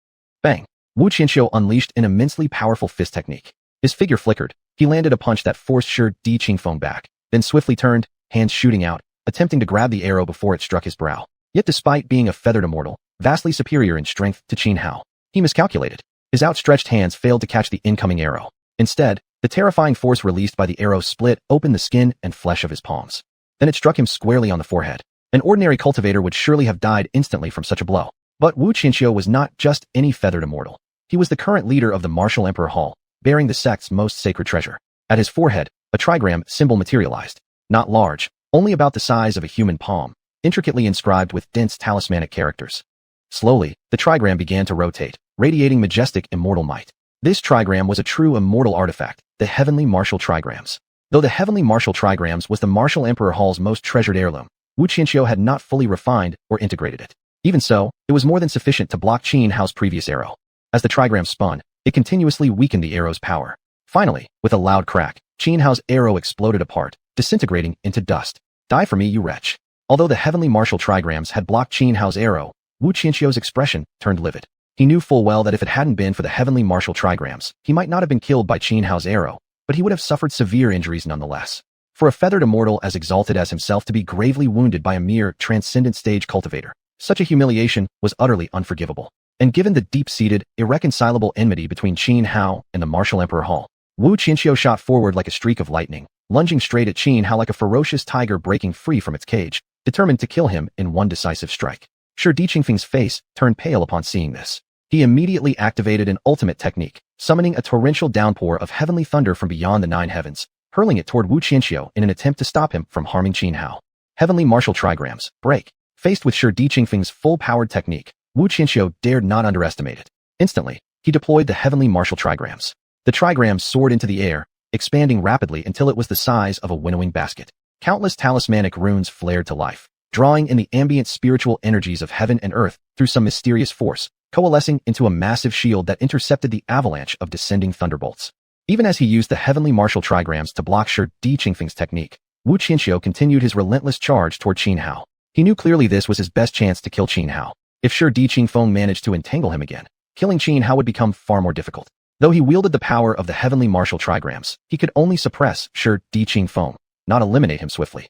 Bang! Wu Qianxiu unleashed an immensely powerful fist technique. His figure flickered. He landed a punch that forced Shi Qingfeng back, then swiftly turned, hands shooting out, attempting to grab the arrow before it struck his brow. Yet despite being a feathered immortal, vastly superior in strength to Xuanhuan, he miscalculated. His outstretched hands failed to catch the incoming arrow. Instead, the terrifying force released by the arrow split open the skin and flesh of his palms. Then it struck him squarely on the forehead. An ordinary cultivator would surely have died instantly from such a blow. But Wu Qianxiu was not just any feathered immortal. He was the current leader of the Martial Emperor Hall, bearing the sect's most sacred treasure. At his forehead, a trigram symbol materialized. Not large, only about the size of a human palm, intricately inscribed with dense talismanic characters. Slowly, the trigram began to rotate, radiating majestic immortal might. This trigram was a true immortal artifact, the Heavenly Martial Trigrams. Though the Heavenly Martial Trigrams was the Martial Emperor Hall's most treasured heirloom, Wu Qianxiu had not fully refined or integrated it. Even so, it was more than sufficient to block Qin Hao's previous arrow. As the trigram spun, it continuously weakened the arrow's power. Finally, with a loud crack, Qin Hao's arrow exploded apart, disintegrating into dust. Die for me, you wretch. Although the Heavenly Martial Trigrams had blocked Qin Hao's arrow, Wu Qianxiu's expression turned livid. He knew full well that if it hadn't been for the Heavenly Martial Trigrams, he might not have been killed by Qin Hao's arrow, but he would have suffered severe injuries nonetheless. For a feathered immortal as exalted as himself to be gravely wounded by a mere transcendent stage cultivator, such a humiliation was utterly unforgivable. And given the deep-seated, irreconcilable enmity between Qin Hao and the Martial Emperor Hall, Wu Qianxiu shot forward like a streak of lightning, lunging straight at Qin Hao like a ferocious tiger breaking free from its cage, determined to kill him in one decisive strike. Shi Qingfeng's face turned pale upon seeing this. He immediately activated an ultimate technique, summoning a torrential downpour of heavenly thunder from beyond the 9 heavens, hurling it toward Wu Qianxiu in an attempt to stop him from harming Qin Hao. Heavenly Martial Trigrams, break. Faced with Shi Qingfeng's full-powered technique, Wu Qianxiu dared not underestimate it. Instantly, he deployed the Heavenly Martial Trigrams. The trigrams soared into the air, expanding rapidly until it was the size of a winnowing basket. Countless talismanic runes flared to life, drawing in the ambient spiritual energies of heaven and earth through some mysterious force, coalescing into a massive shield that intercepted the avalanche of descending thunderbolts. Even as he used the Heavenly Martial Trigrams to block Shi Qingfeng's technique, Wu Qianxiu continued his relentless charge toward Qin Hao. He knew clearly this was his best chance to kill Qin Hao. If Shi Qingfeng managed to entangle him again, killing Qin Hao would become far more difficult. Though he wielded the power of the Heavenly Martial Trigrams, he could only suppress Shi Qingfeng, not eliminate him swiftly.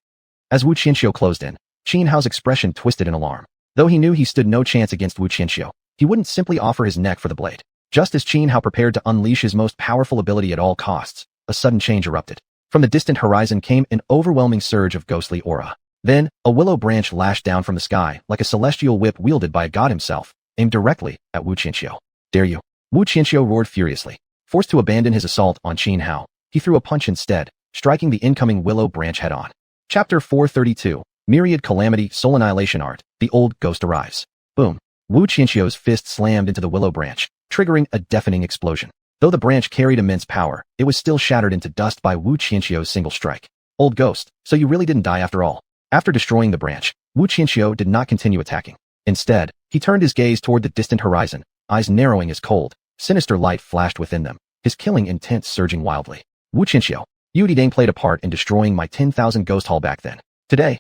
As Wu Qianxiu closed in, Qin Hao's expression twisted in alarm. Though he knew he stood no chance against Wu Qianxiu, he wouldn't simply offer his neck for the blade. Just as Qin Hao prepared to unleash his most powerful ability at all costs, a sudden change erupted. From the distant horizon came an overwhelming surge of ghostly aura. Then, a willow branch lashed down from the sky like a celestial whip wielded by a god himself, aimed directly at Wu Qianxiu. Dare you? Wu Qianxiu roared furiously. Forced to abandon his assault on Qin Hao, he threw a punch instead, striking the incoming willow branch head-on. Chapter 432, Myriad Calamity Soul Annihilation Art, the old ghost arrives. Boom. Wu Qianxiu's fist slammed into the willow branch, triggering a deafening explosion. Though the branch carried immense power, it was still shattered into dust by Wu Qianxiu's single strike. Old ghost, so you really didn't die after all. After destroying the branch, Wu Qianxiu did not continue attacking. Instead, he turned his gaze toward the distant horizon, eyes narrowing as cold, sinister light flashed within them, his killing intent surging wildly. Wu Qianxiu, you dang played a part in destroying my 10,000 ghost hall back then. Today,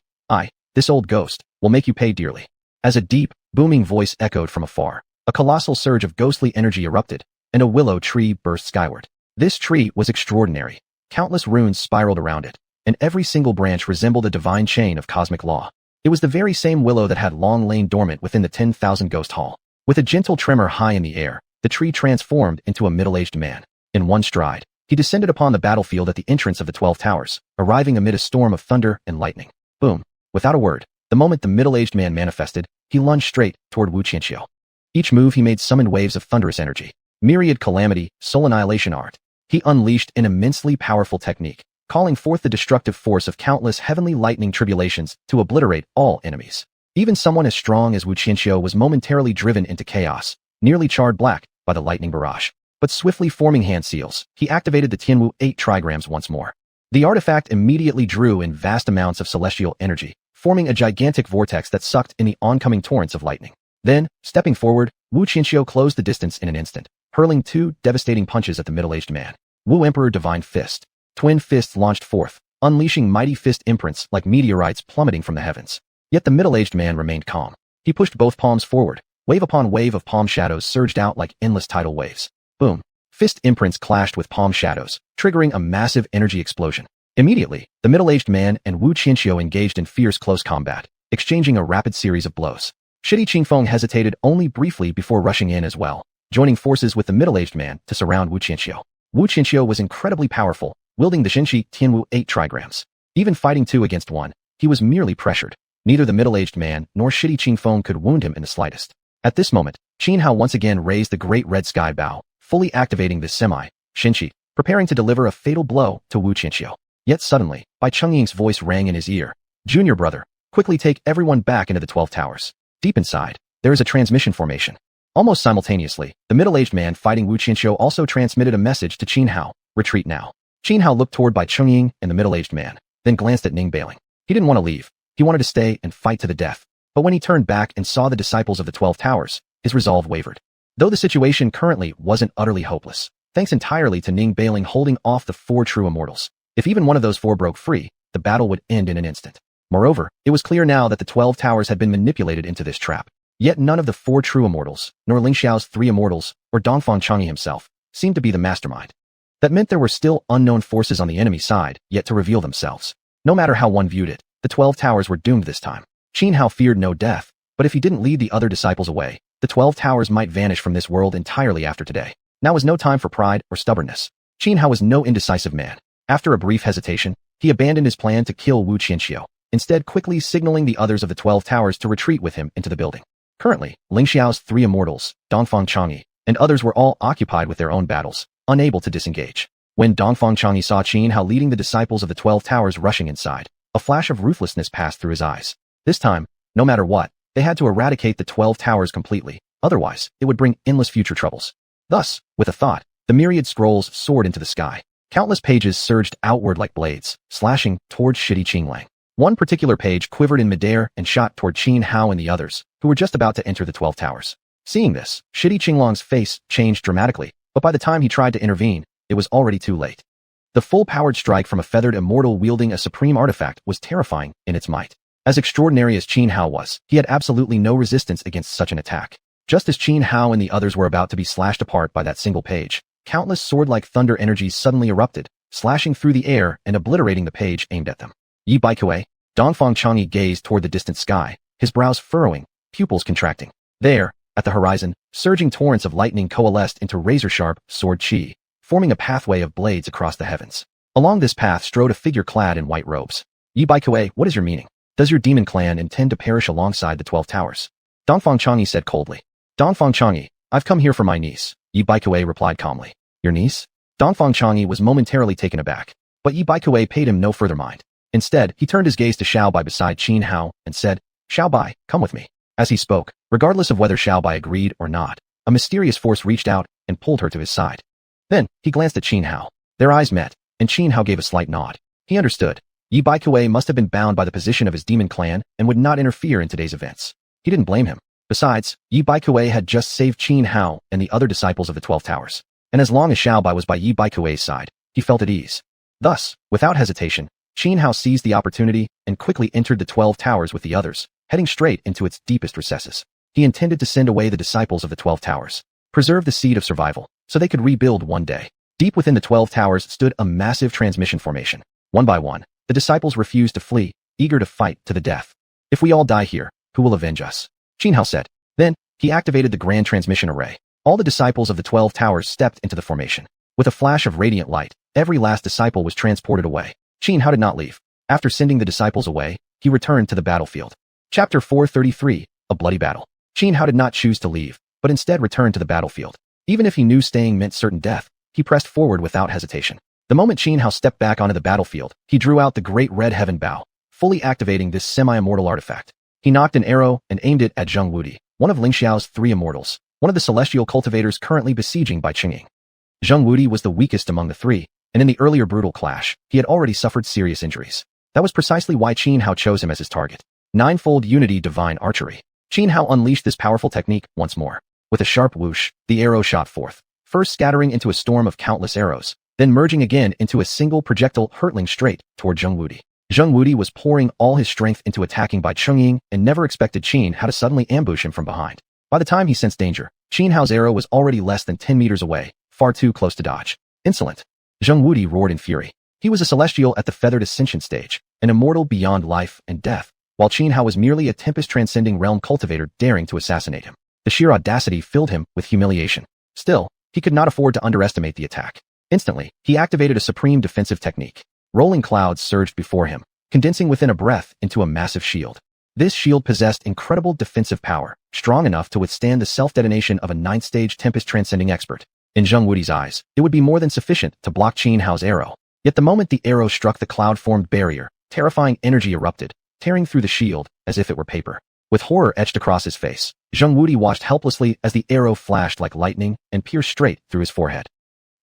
this old ghost, will make you pay dearly. As a deep, booming voice echoed from afar, a colossal surge of ghostly energy erupted, and a willow tree burst skyward. This tree was extraordinary. Countless runes spiraled around it, and every single branch resembled a divine chain of cosmic law. It was the very same willow that had long lain dormant within the 10,000 ghost hall. With a gentle tremor high in the air, the tree transformed into a middle-aged man. In one stride, he descended upon the battlefield at the entrance of the 12 towers, arriving amid a storm of thunder and lightning. Boom. Without a word, the moment the middle-aged man manifested, he lunged straight toward Wu Qianxiu. Each move he made summoned waves of thunderous energy. Myriad Calamity, Soul Annihilation Art. He unleashed an immensely powerful technique, calling forth the destructive force of countless heavenly lightning tribulations to obliterate all enemies. Even someone as strong as Wu Qianxiu was momentarily driven into chaos, nearly charred black by the lightning barrage. But swiftly forming hand seals, he activated the Tianwu 8 trigrams once more. The artifact immediately drew in vast amounts of celestial energy, forming a gigantic vortex that sucked in the oncoming torrents of lightning. Then, stepping forward, Wu Qianxiu closed the distance in an instant, hurling 2 devastating punches at the middle-aged man. Wu Emperor Divine Fist. Twin fists launched forth, unleashing mighty fist imprints like meteorites plummeting from the heavens. Yet the middle-aged man remained calm. He pushed both palms forward. Wave upon wave of palm shadows surged out like endless tidal waves. Boom. Fist imprints clashed with palm shadows, triggering a massive energy explosion. Immediately, the middle-aged man and Wu Qianxiu engaged in fierce close combat, exchanging a rapid series of blows. Shi Qingfeng hesitated only briefly before rushing in as well, joining forces with the middle-aged man to surround Wu Qianxiu. Wu Qianxiu was incredibly powerful, wielding the Xinxi Tianwu 8 trigrams. Even fighting 2 against 1, he was merely pressured. Neither the middle-aged man nor Shi Qingfeng could wound him in the slightest. At this moment, Qin Hao once again raised the great red sky bow, fully activating this Xinxi preparing to deliver a fatal blow to Wu Qianxiu. Yet suddenly, Bai Chongying's voice rang in his ear. Junior brother, quickly take everyone back into the 12 towers. Deep inside, there is a transmission formation. Almost simultaneously, the middle-aged man fighting Wu Qianxiu also transmitted a message to Qin Hao, retreat now. Qin Hao looked toward Bai Chongying and the middle-aged man, then glanced at Ning Bailing. He didn't want to leave. He wanted to stay and fight to the death. But when he turned back and saw the disciples of the 12 towers, his resolve wavered. Though the situation currently wasn't utterly hopeless, thanks entirely to Ning Bailing holding off the 4 true immortals. If even one of those 4 broke free, the battle would end in an instant. Moreover, it was clear now that the 12 towers had been manipulated into this trap. Yet none of the 4 true immortals, nor Ling Xiao's 3 immortals, or Dongfang Chang'e himself, seemed to be the mastermind. That meant there were still unknown forces on the enemy side, yet to reveal themselves. No matter how one viewed it, the 12 towers were doomed this time. Qin Hao feared no death, but if he didn't lead the other disciples away, the 12 towers might vanish from this world entirely after today. Now was no time for pride or stubbornness. Qin Hao was no indecisive man. After a brief hesitation, he abandoned his plan to kill Wu Qianxiu, instead quickly signaling the others of the 12 towers to retreat with him into the building. Currently, Ling Xiao's 3 immortals, Dongfang Chang'e, and others were all occupied with their own battles, unable to disengage. When Dongfang Chang'e saw Qin Hao leading the disciples of the 12 towers rushing inside, a flash of ruthlessness passed through his eyes. This time, no matter what, they had to eradicate the 12 towers completely, otherwise, it would bring endless future troubles. Thus, with a thought, the myriad scrolls soared into the sky. Countless pages surged outward like blades, slashing towards Shidi Qinglang. One particular page quivered in midair and shot toward Qin Hao and the others, who were just about to enter the 12 towers. Seeing this, Shidi Qinglang's face changed dramatically, but by the time he tried to intervene, it was already too late. The full-powered strike from a feathered immortal wielding a supreme artifact was terrifying in its might. As extraordinary as Qin Hao was, he had absolutely no resistance against such an attack. Just as Qin Hao and the others were about to be slashed apart by that single page, countless sword-like thunder energies suddenly erupted, slashing through the air and obliterating the page aimed at them. Yi Baikue, Dongfang Chang'e gazed toward the distant sky, his brows furrowing, pupils contracting. There, at the horizon, surging torrents of lightning coalesced into razor-sharp sword chi, forming a pathway of blades across the heavens. Along this path strode a figure clad in white robes. Yi Baikue, what is your meaning? Does your demon clan intend to perish alongside the 12 towers? Dongfang Chang'e said coldly. Dongfang Chang'e, I've come here for my niece, Yi Baikue replied calmly. Your niece? Dongfang Chang'e was momentarily taken aback, but Yi Baikue paid him no further mind. Instead, he turned his gaze to Xiao Bai beside Qin Hao and said, Xiao Bai, come with me. As he spoke, regardless of whether Xiao Bai agreed or not, a mysterious force reached out and pulled her to his side. Then, he glanced at Qin Hao. Their eyes met, and Qin Hao gave a slight nod. He understood. Yi Baikue must have been bound by the position of his demon clan and would not interfere in today's events. He didn't blame him. Besides, Yi Baikue had just saved Qin Hao and the other disciples of the 12 towers. And as long as Xiao Bai was by Yi Baikue's side, he felt at ease. Thus, without hesitation, Qin Hao seized the opportunity and quickly entered the 12 towers with the others, heading straight into its deepest recesses. He intended to send away the disciples of the 12 towers, preserve the seed of survival, so they could rebuild one day. Deep within the 12 towers stood a massive transmission formation. One by one, the disciples refused to flee, eager to fight to the death. If we all die here, who will avenge us? Qin Hao said. Then, he activated the grand transmission array. All the disciples of the 12 towers stepped into the formation. With a flash of radiant light, every last disciple was transported away. Qin Hao did not leave. After sending the disciples away, he returned to the battlefield. Chapter 433, A Bloody Battle. Qin Hao did not choose to leave, but instead returned to the battlefield. Even if he knew staying meant certain death, he pressed forward without hesitation. The moment Qin Hao stepped back onto the battlefield, he drew out the great red heaven bow, fully activating this semi-immortal artifact. He knocked an arrow and aimed it at Zheng Wudi, one of Ling Xiao's 3 immortals, one of the celestial cultivators currently besieging Bai Chongying. Zheng Wudi was the weakest among the 3, and in the earlier brutal clash, he had already suffered serious injuries. That was precisely why Qin Hao chose him as his target. Ninefold Unity Divine Archery. Qin Hao unleashed this powerful technique once more. With a sharp whoosh, the arrow shot forth, first scattering into a storm of countless arrows, then merging again into a single projectile hurtling straight toward Zheng Wudi. Zheng Wudi was pouring all his strength into attacking Bai Chongying and never expected Qin Hao to suddenly ambush him from behind. By the time he sensed danger, Qin Hao's arrow was already less than 10 meters away, far too close to dodge. Insolent! Zheng Wudi roared in fury. He was a celestial at the feathered ascension stage, an immortal beyond life and death, while Qin Hao was merely a tempest-transcending realm cultivator daring to assassinate him. The sheer audacity filled him with humiliation. Still, he could not afford to underestimate the attack. Instantly, he activated a supreme defensive technique. Rolling clouds surged before him, condensing within a breath into a massive shield. This shield possessed incredible defensive power, strong enough to withstand the self-detonation of a 9th-stage tempest-transcending expert. In Zheng Wudi's eyes, it would be more than sufficient to block Qin Hao's arrow. Yet the moment the arrow struck the cloud-formed barrier, terrifying energy erupted, tearing through the shield as if it were paper. With horror etched across his face, Zheng Wudi watched helplessly as the arrow flashed like lightning and pierced straight through his forehead.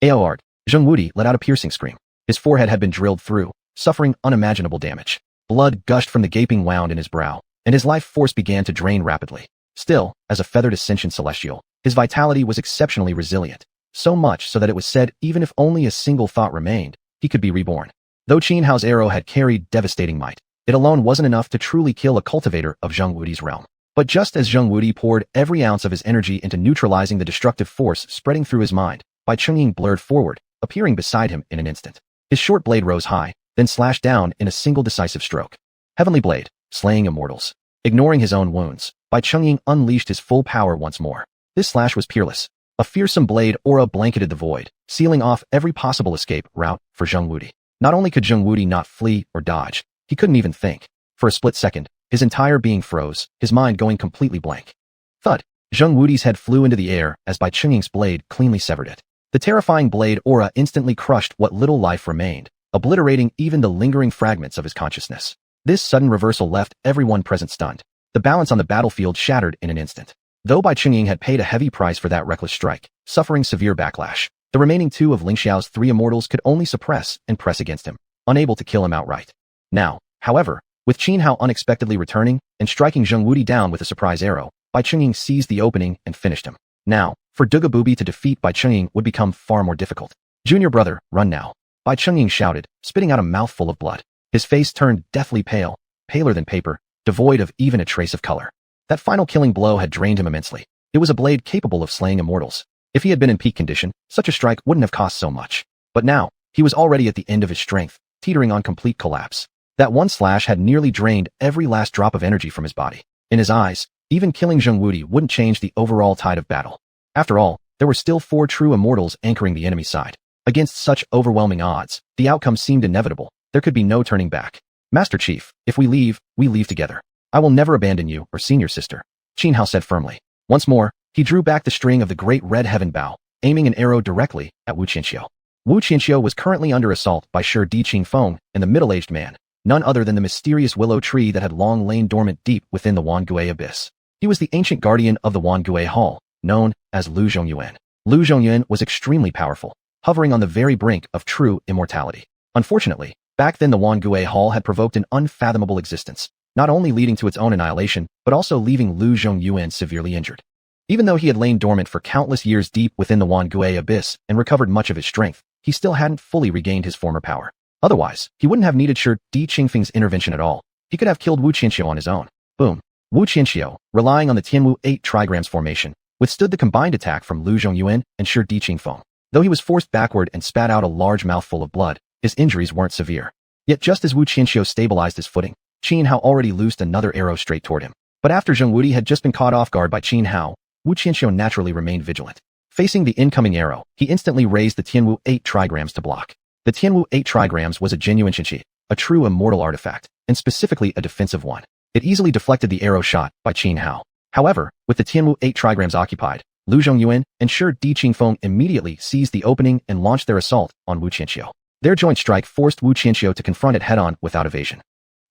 Aoart, Zheng Wudi let out a piercing scream. His forehead had been drilled through, suffering unimaginable damage. Blood gushed from the gaping wound in his brow, and his life force began to drain rapidly. Still, as a feathered ascension celestial, his vitality was exceptionally resilient, so much so that it was said even if only a single thought remained, he could be reborn. Though Qin Hao's arrow had carried devastating might, it alone wasn't enough to truly kill a cultivator of Zheng Wudi's realm. But just as Zheng Wudi poured every ounce of his energy into neutralizing the destructive force spreading through his mind, Bai Chungying blurred forward, appearing beside him in an instant. His short blade rose high, then slashed down in a single decisive stroke. Heavenly Blade, slaying immortals. Ignoring his own wounds, Bai Chungying unleashed his full power once more. This slash was peerless. A fearsome blade aura blanketed the void, sealing off every possible escape route for Zheng Wudi. Not only could Zheng Wudi not flee or dodge, he couldn't even think. For a split second, his entire being froze, his mind going completely blank. Thud! Zheng Wudi's head flew into the air as Bai Chungying's blade cleanly severed it. The terrifying blade aura instantly crushed what little life remained, obliterating even the lingering fragments of his consciousness. This sudden reversal left everyone present stunned. The balance on the battlefield shattered in an instant. Though Bai Chungying had paid a heavy price for that reckless strike, suffering severe backlash, the remaining two of Ling Xiao's three immortals could only suppress and press against him, unable to kill him outright. Now, however, with Qin Hao unexpectedly returning and striking Zheng Wudi down with a surprise arrow, Bai Chungying seized the opening and finished him. Now, for Dugabubi to defeat Bai Chungying would become far more difficult. Junior brother, run now. Bai Chungying shouted, spitting out a mouthful of blood. His face turned deathly pale, paler than paper, devoid of even a trace of color. That final killing blow had drained him immensely. It was a blade capable of slaying immortals. If he had been in peak condition, such a strike wouldn't have cost so much. But now, he was already at the end of his strength, teetering on complete collapse. That one slash had nearly drained every last drop of energy from his body. In his eyes, even killing Zheng Wudi wouldn't change the overall tide of battle. After all, there were still 4 true immortals anchoring the enemy side. Against such overwhelming odds, the outcome seemed inevitable. There could be no turning back. Master Chief, if we leave together. I will never abandon you or senior sister, Qin Hao said firmly. Once more, he drew back the string of the great red heaven bow, aiming an arrow directly at Wu Qianxiu. Wu Qianxiu was currently under assault by Shi Di Qingfeng and the middle-aged man, none other than the mysterious willow tree that had long lain dormant deep within the Wangui abyss. He was the ancient guardian of the Wangui Hall, known as Lu Zhongyuan. Lu Zhongyuan was extremely powerful, hovering on the very brink of true immortality. Unfortunately, back then the Wangui Hall had provoked an unfathomable existence, not only leading to its own annihilation, but also leaving Lu Zhongyuan severely injured. Even though he had lain dormant for countless years deep within the Wangui abyss and recovered much of his strength, he still hadn't fully regained his former power. Otherwise, he wouldn't have needed Shi Di Qingfeng's intervention at all. He could have killed Wu Qianxiu on his own. Boom. Wu Qianxiu, relying on the Tianwu 8 trigrams formation, withstood the combined attack from Lu Zhongyuan and Shi Di Qingfeng. Though he was forced backward and spat out a large mouthful of blood, his injuries weren't severe. Yet just as Wu Qianxiu stabilized his footing, Qin Hao already loosed another arrow straight toward him. But after Zheng Wudi had just been caught off guard by Qin Hao, Wu Qianxiu naturally remained vigilant. Facing the incoming arrow, he instantly raised the Tianwu 8 trigrams to block. The Tianwu 8 trigrams was a genuine xianxia, a true immortal artifact, and specifically a defensive one. It easily deflected the arrow shot by Qin Hao. However, with the Tianwu 8 trigrams occupied, Lu Zhongyuan and Shi Di Qingfeng immediately seized the opening and launched their assault on Wu Qianxiu. Their joint strike forced Wu Qianxiu to confront it head-on without evasion.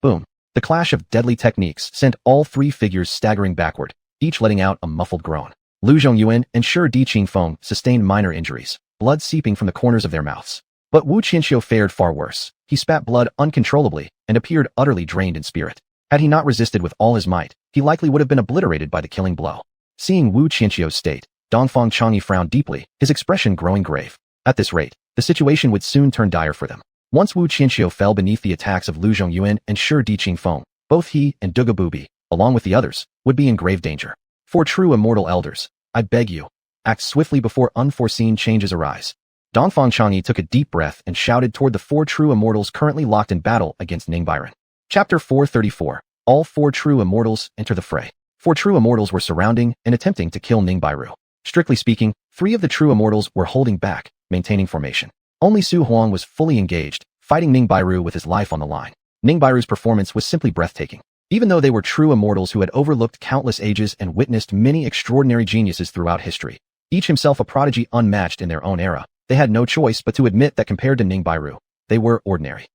Boom. The clash of deadly techniques sent all 3 figures staggering backward, each letting out a muffled groan. Lu Zhongyuan and Shi Di Qingfeng sustained minor injuries, blood seeping from the corners of their mouths. But Wu Qianxiu fared far worse. He spat blood uncontrollably and appeared utterly drained in spirit. Had he not resisted with all his might, he likely would have been obliterated by the killing blow. Seeing Wu Qianxiu's state, Dongfang Changyi frowned deeply, his expression growing grave. At this rate, the situation would soon turn dire for them. Once Wu Qianxiu fell beneath the attacks of Lu Zhongyuan and Shi Di Qingfeng, both he and Dugabubi, along with the others, would be in grave danger. For true immortal elders, I beg you, act swiftly before unforeseen changes arise. Dongfang Changyi took a deep breath and shouted toward the 4 true immortals currently locked in battle against Ning Byron. Chapter 434. All 4 true immortals enter the fray. 4 true immortals were surrounding and attempting to kill Ning Bairu. Strictly speaking, 3 of the true immortals were holding back, maintaining formation. Only Xuanhuan was fully engaged, fighting Ning Bairu with his life on the line. Ning Bairu's performance was simply breathtaking. Even though they were true immortals who had overlooked countless ages and witnessed many extraordinary geniuses throughout history, each himself a prodigy unmatched in their own era. They had no choice but to admit that compared to Ning Bairu, they were ordinary.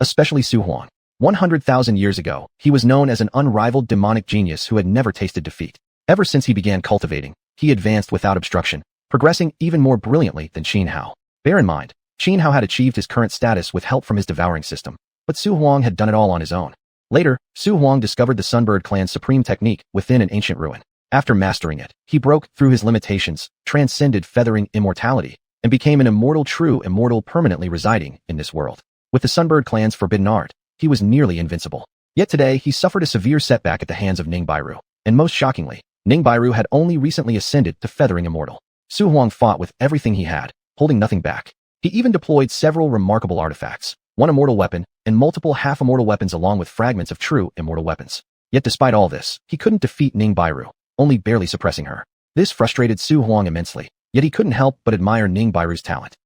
Especially Xuanhuan. 100,000 years ago, he was known as an unrivaled demonic genius who had never tasted defeat. Ever since he began cultivating, he advanced without obstruction, progressing even more brilliantly than Xianhao. Bear in mind, Xianhao had achieved his current status with help from his devouring system, but Su Huang had done it all on his own. Later, Su Huang discovered the Sunbird clan's supreme technique within an ancient ruin. After mastering it, he broke through his limitations, transcended feathering immortality, and became an immortal true immortal permanently residing in this world. With the Sunbird clan's forbidden art, he was nearly invincible. Yet today, he suffered a severe setback at the hands of Ning Bairu, and most shockingly, Ning Bairu had only recently ascended to feathering immortal. Su Huang fought with everything he had, holding nothing back. He even deployed several remarkable artifacts, one immortal weapon, and multiple half-immortal weapons along with fragments of true immortal weapons. Yet despite all this, he couldn't defeat Ning Bairu, only barely suppressing her. This frustrated Su Huang immensely, yet he couldn't help but admire Ning Bairu's talent.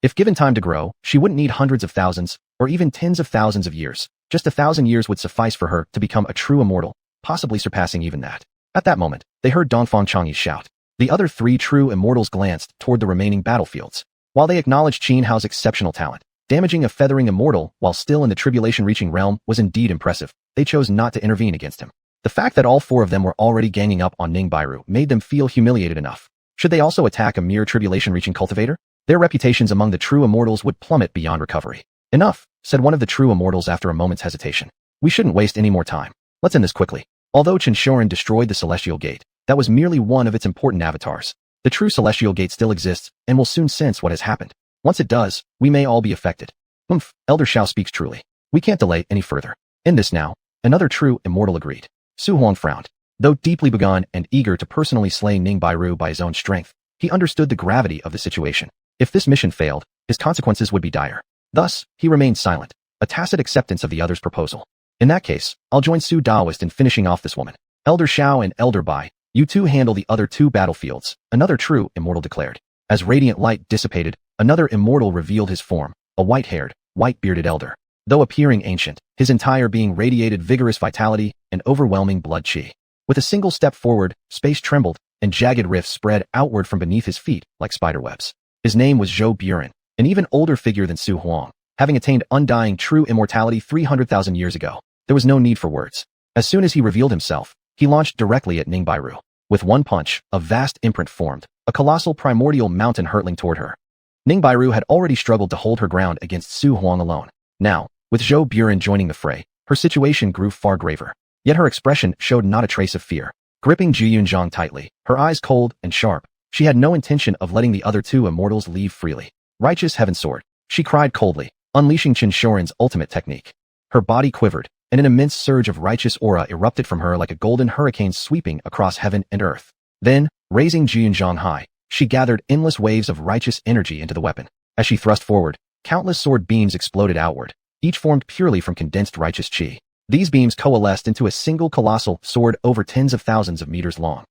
If given time to grow, she wouldn't need hundreds of thousands, or even tens of thousands of years. Just 1,000 years would suffice for her to become a true immortal, possibly surpassing even that. At that moment, they heard Dongfang Changyi's shout. The other 3 true immortals glanced toward the remaining battlefields. While they acknowledged Xianhao's exceptional talent, damaging a feathering immortal while still in the tribulation-reaching realm was indeed impressive. They chose not to intervene against him. The fact that all 4 of them were already ganging up on Ning Bairu made them feel humiliated enough. Should they also attack a mere tribulation-reaching cultivator? Their reputations among the true immortals would plummet beyond recovery. Enough, said one of the true immortals after a moment's hesitation. We shouldn't waste any more time. Let's end this quickly. Although Xianxia destroyed the Celestial Gate, that was merely one of its important avatars. The true Celestial Gate still exists, and will soon sense what has happened. Once it does, we may all be affected. Elder Xiao speaks truly. We can't delay any further. End this now. Another true immortal agreed. Su Huang frowned. Though deeply begun and eager to personally slay Ning Bairu by his own strength, he understood the gravity of the situation. If this mission failed, his consequences would be dire. Thus, he remained silent, a tacit acceptance of the other's proposal. In that case, I'll join Su Daoist in finishing off this woman. Elder Xiao and Elder Bai, you two handle the other 2 battlefields, another true immortal declared. As radiant light dissipated, another immortal revealed his form, a white-haired, white-bearded elder. Though appearing ancient, his entire being radiated vigorous vitality and overwhelming blood qi. With a single step forward, space trembled, and jagged rifts spread outward from beneath his feet like spiderwebs. His name was Zhou Buren, an even older figure than Su Huang, having attained undying true immortality 300,000 years ago. There was no need for words. As soon as he revealed himself, he launched directly at Ning Bairu. With one punch, a vast imprint formed, a colossal primordial mountain hurtling toward her. Ning Bairu had already struggled to hold her ground against Su Huang alone. Now, with Zhou Buren joining the fray, her situation grew far graver. Yet her expression showed not a trace of fear. Gripping Xiuxian tightly, her eyes cold and sharp, she had no intention of letting the other 2 immortals leave freely. Righteous Heaven Sword, she cried coldly, unleashing Xianxia's ultimate technique. Her body quivered, and an immense surge of righteous aura erupted from her like a golden hurricane sweeping across heaven and earth. Then, raising Xiuxian high, she gathered endless waves of righteous energy into the weapon. As she thrust forward, countless sword beams exploded outward, each formed purely from condensed righteous qi. These beams coalesced into a single colossal sword over tens of thousands of meters long.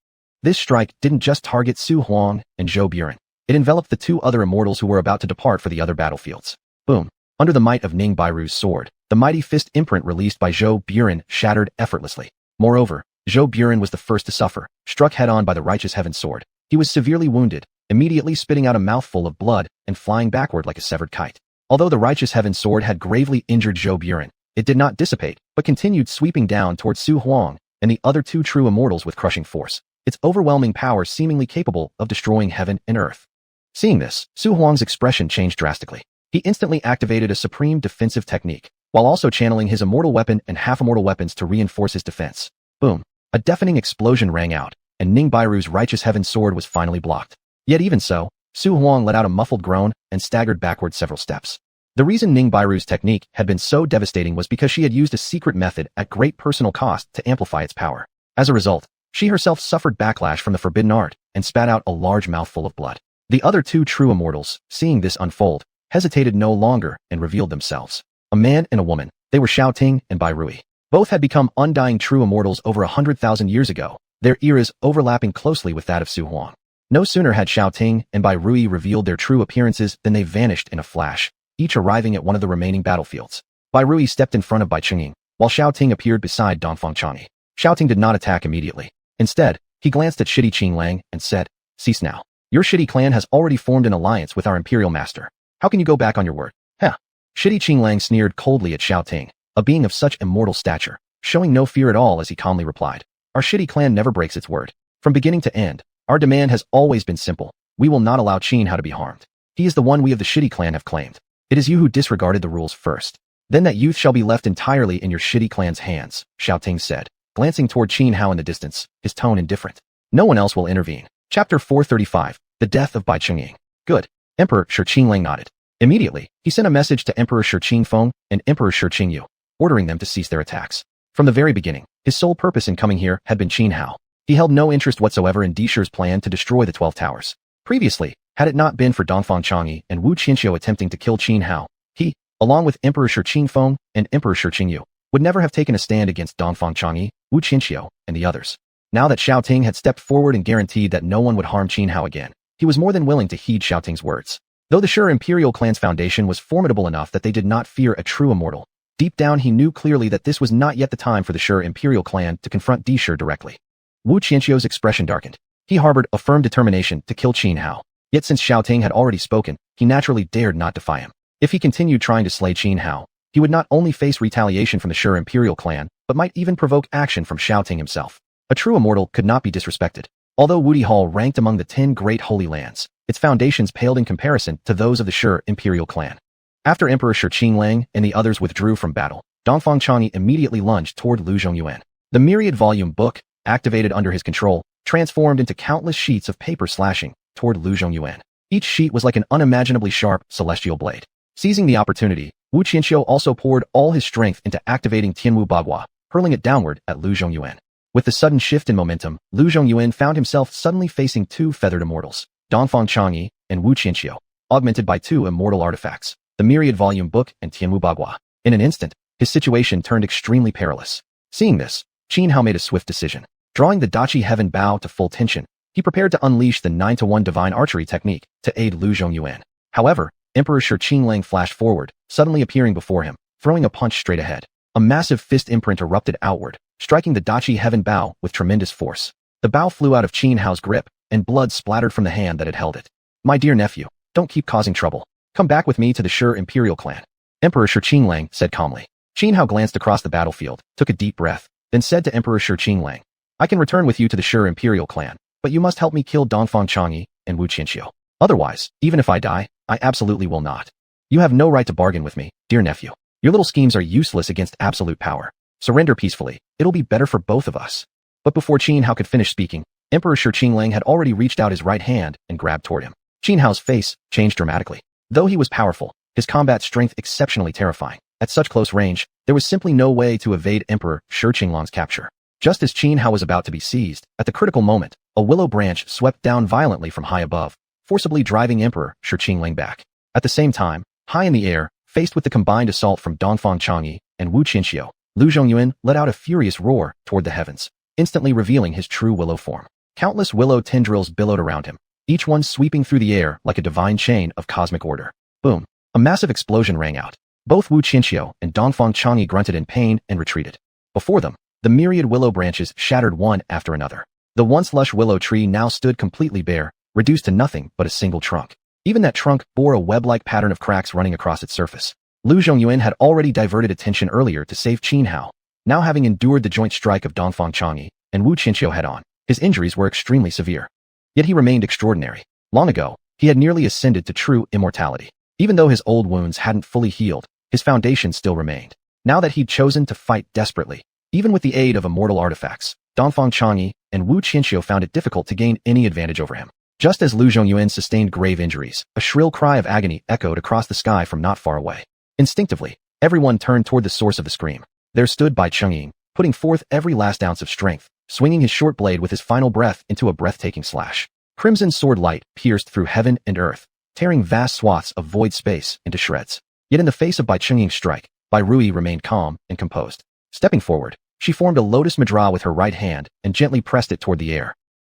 This strike didn't just target Su Huang and Zhou Buren. It enveloped the 2 other immortals who were about to depart for the other battlefields. Boom. Under the might of Ning Bairu's sword, the mighty fist imprint released by Zhou Buren shattered effortlessly. Moreover, Zhou Buren was the first to suffer, struck head-on by the Righteous Heaven Sword. He was severely wounded, immediately spitting out a mouthful of blood and flying backward like a severed kite. Although the Righteous Heaven Sword had gravely injured Zhou Buren, it did not dissipate, but continued sweeping down towards Su Huang and the other 2 true immortals with crushing force, its overwhelming power seemingly capable of destroying heaven and earth. Seeing this, Su Huang's expression changed drastically. He instantly activated a supreme defensive technique, while also channeling his immortal weapon and half-immortal weapons to reinforce his defense. Boom. A deafening explosion rang out, and Ning Bairu's Righteous Heaven Sword was finally blocked. Yet even so, Su Huang let out a muffled groan and staggered backward several steps. The reason Ning Bairu's technique had been so devastating was because she had used a secret method at great personal cost to amplify its power. As a result, she herself suffered backlash from the forbidden art and spat out a large mouthful of blood. The other 2 true immortals, seeing this unfold, hesitated no longer and revealed themselves. A man and a woman, they were Xiaoting and Bai Rui. Both had become undying true immortals over 100,000 years ago, their eras overlapping closely with that of Su Huang. No sooner had Xiaoting and Bai Rui revealed their true appearances than they vanished in a flash, each arriving at one of the remaining battlefields. Bai Rui stepped in front of Bai Chengying, while Xiaoting appeared beside Dongfang Changyi. Xiaoting did not attack immediately. Instead, he glanced at Shidi Qinglang and said, "Cease now." Your shitty clan has already formed an alliance with our imperial master. How can you go back on your word? Heh. Shitty Qinglang sneered coldly at Xiao Ting, a being of such immortal stature, showing no fear at all as he calmly replied. Our shitty clan never breaks its word. From beginning to end, our demand has always been simple. We will not allow Xuanhuan to be harmed. He is the one we of the shitty clan have claimed. It is you who disregarded the rules first. Then that youth shall be left entirely in your shitty clan's hands, Xiao Ting said, glancing toward Xuanhuan in the distance, his tone indifferent. No one else will intervene. Chapter 435, The Death of Bai Chungying. Good. Emperor Shi Qinglang nodded. Immediately, he sent a message to Emperor Shi Qingfeng and Emperor Shi Qingyu, ordering them to cease their attacks. From the very beginning, his sole purpose in coming here had been Xuanhuan. He held no interest whatsoever in Dishi's plan to destroy the 12 towers. Previously, had it not been for Dongfang Changyi and Wu Qianxiu attempting to kill Xuanhuan, he, along with Emperor Shi Qingfeng and Emperor Shi Qingyu, would never have taken a stand against Dongfang Changyi, Wu Qianxiu, and the others. Now that Xiao Ting had stepped forward and guaranteed that no one would harm Xuanhuan again, he was more than willing to heed Xiao Ting's words. Though the Shi imperial clan's foundation was formidable enough that they did not fear a true immortal, deep down he knew clearly that this was not yet the time for the Shi imperial clan to confront Dishi directly. Wu Qianxiu's expression darkened. He harbored a firm determination to kill Xuanhuan. Yet since Xiao Ting had already spoken, he naturally dared not defy him. If he continued trying to slay Xuanhuan, he would not only face retaliation from the Shi imperial clan, but might even provoke action from Xiao Ting himself. A true immortal could not be disrespected. Although Wudi Hall ranked among the 10 great holy lands, its foundations paled in comparison to those of the Shi imperial clan. After Emperor Shi Qinglang and the others withdrew from battle, Dongfang Changyi immediately lunged toward Lu Zhongyuan. The myriad volume book, activated under his control, transformed into countless sheets of paper slashing toward Lu Zhongyuan. Each sheet was like an unimaginably sharp celestial blade. Seizing the opportunity, Wu Qianxiu also poured all his strength into activating Tianwu Bagua, hurling it downward at Lu Zhongyuan. With the sudden shift in momentum, Lu Zhongyuan found himself suddenly facing two feathered immortals, Dongfang Changyi and Wu Qianxiu, augmented by two immortal artifacts, the myriad volume book and Tianwu Bagua. In an instant, his situation turned extremely perilous. Seeing this, Xuanhuan made a swift decision. Drawing the Dachi Heaven Bow to full tension, he prepared to unleash the 9-to-1 divine archery technique to aid Lu Zhongyuan. However, Emperor Shi Qinglang flashed forward, suddenly appearing before him, throwing a punch straight ahead. A massive fist imprint erupted outward, striking the Dachi Heaven Bow with tremendous force. The bow flew out of Xuanhuan's grip, and blood splattered from the hand that had held it. My dear nephew, don't keep causing trouble. Come back with me to the Shi imperial clan. Emperor Shi Qinglang said calmly. Xuanhuan glanced across the battlefield, took a deep breath, then said to Emperor Shi Qinglang, I can return with you to the Shi imperial clan, but you must help me kill Dongfang Changyi and Wu Qianxiu. Otherwise, even if I die, I absolutely will not. You have no right to bargain with me, dear nephew. Your little schemes are useless against absolute power. Surrender peacefully. It'll be better for both of us. But before Xuanhuan could finish speaking, Emperor Shi Qinglang had already reached out his right hand and grabbed toward him. Xuanhuan's face changed dramatically. Though he was powerful, his combat strength exceptionally terrifying. At such close range, there was simply no way to evade Emperor Shi Qinglang's capture. Just as Xuanhuan was about to be seized, at the critical moment, a willow branch swept down violently from high above, forcibly driving Emperor Shi Qinglang back. At the same time, high in the air, faced with the combined assault from Dongfang Changyi and Wu Qianxiu, Lu Zhongyuan let out a furious roar toward the heavens, instantly revealing his true willow form. Countless willow tendrils billowed around him, each one sweeping through the air like a divine chain of cosmic order. Boom! A massive explosion rang out. Both Wu Qianxiu and Dongfang Changyi grunted in pain and retreated. Before them, the myriad willow branches shattered one after another. The once lush willow tree now stood completely bare, reduced to nothing but a single trunk. Even that trunk bore a web-like pattern of cracks running across its surface. Lu Zhongyuan had already diverted attention earlier to save Xuanhuan. Now having endured the joint strike of Dongfang Changyi and Wu Qianxiu head-on, his injuries were extremely severe. Yet he remained extraordinary. Long ago, he had nearly ascended to true immortality. Even though his old wounds hadn't fully healed, his foundation still remained. Now that he'd chosen to fight desperately, even with the aid of immortal artifacts, Dongfang Changyi and Wu Qianxiu found it difficult to gain any advantage over him. Just as Lu Zhongyuan sustained grave injuries, a shrill cry of agony echoed across the sky from not far away. Instinctively, everyone turned toward the source of the scream. There stood Bai Chungying, putting forth every last ounce of strength, swinging his short blade with his final breath into a breathtaking slash. Crimson sword light pierced through heaven and earth, tearing vast swaths of void space into shreds. Yet in the face of Bai Chungying's strike, Bai Rui remained calm and composed. Stepping forward, she formed a lotus mudra with her right hand and gently pressed it toward the air.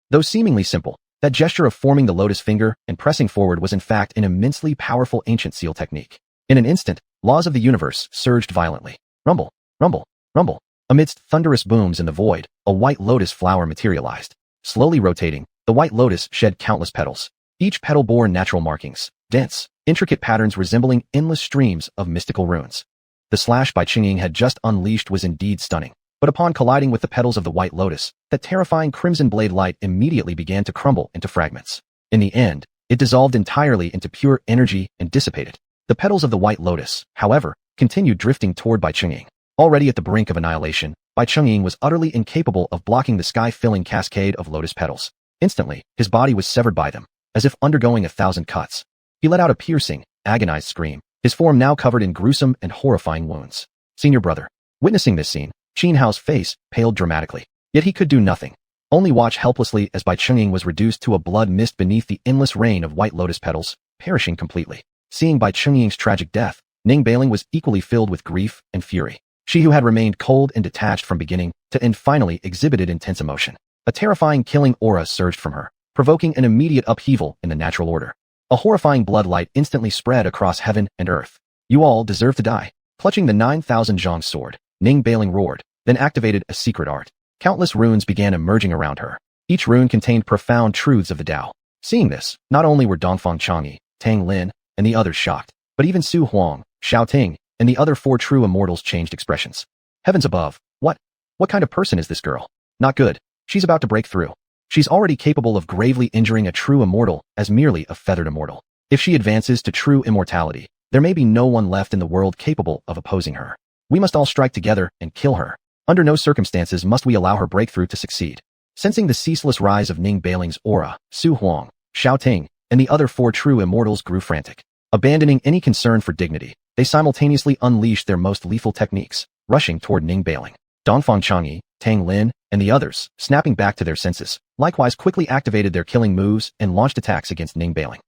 Though seemingly simple, that gesture of forming the lotus finger and pressing forward was in fact an immensely powerful ancient seal technique. In an instant, laws of the universe surged violently. Rumble, rumble, rumble. Amidst thunderous booms in the void, a white lotus flower materialized. Slowly rotating, the white lotus shed countless petals. Each petal bore natural markings, dense, intricate patterns resembling endless streams of mystical runes. The slash by Qingying had just unleashed was indeed stunning, but upon colliding with the petals of the white lotus, that terrifying crimson blade light immediately began to crumble into fragments. In the end, it dissolved entirely into pure energy and dissipated. The petals of the white lotus, however, continued drifting toward Bai Chungying. Already at the brink of annihilation, Bai Chungying was utterly incapable of blocking the sky-filling cascade of lotus petals. Instantly, his body was severed by them, as if undergoing 1,000 cuts. He let out a piercing, agonized scream, his form now covered in gruesome and horrifying wounds. Senior brother. Witnessing this scene, Xianhao's face paled dramatically. Yet he could do nothing. Only watch helplessly as Bai Chungying was reduced to a blood mist beneath the endless rain of white lotus petals, perishing completely. Seeing Bai Chungying's tragic death, Ning Bailing was equally filled with grief and fury. She who had remained cold and detached from beginning to end finally exhibited intense emotion. A terrifying killing aura surged from her, provoking an immediate upheaval in the natural order. A horrifying blood light instantly spread across heaven and earth. You all deserve to die. Clutching the 9,000 zhang sword, Ning Bailing roared, then activated a secret art. Countless runes began emerging around her. Each rune contained profound truths of the Tao. Seeing this, not only were Dongfang Chang'e, Tang Lin, and the others shocked, but even Su Huang, Xiao Ting, and the other 4 true immortals changed expressions. Heavens above, what kind of person is this girl? Not good. She's about to break through. She's already capable of gravely injuring a true immortal as merely a feathered immortal. If she advances to true immortality, there may be no one left in the world capable of opposing her. We must all strike together and kill her. Under no circumstances must we allow her breakthrough to succeed. Sensing the ceaseless rise of Ning Bailing's aura, Su Huang, Xiao Ting, and the other 4 true immortals grew frantic. Abandoning any concern for dignity, they simultaneously unleashed their most lethal techniques, rushing toward Ning Bailing. Dongfang Chang'e, Tang Lin, and the others, snapping back to their senses, likewise quickly activated their killing moves and launched attacks against Ning Bailing.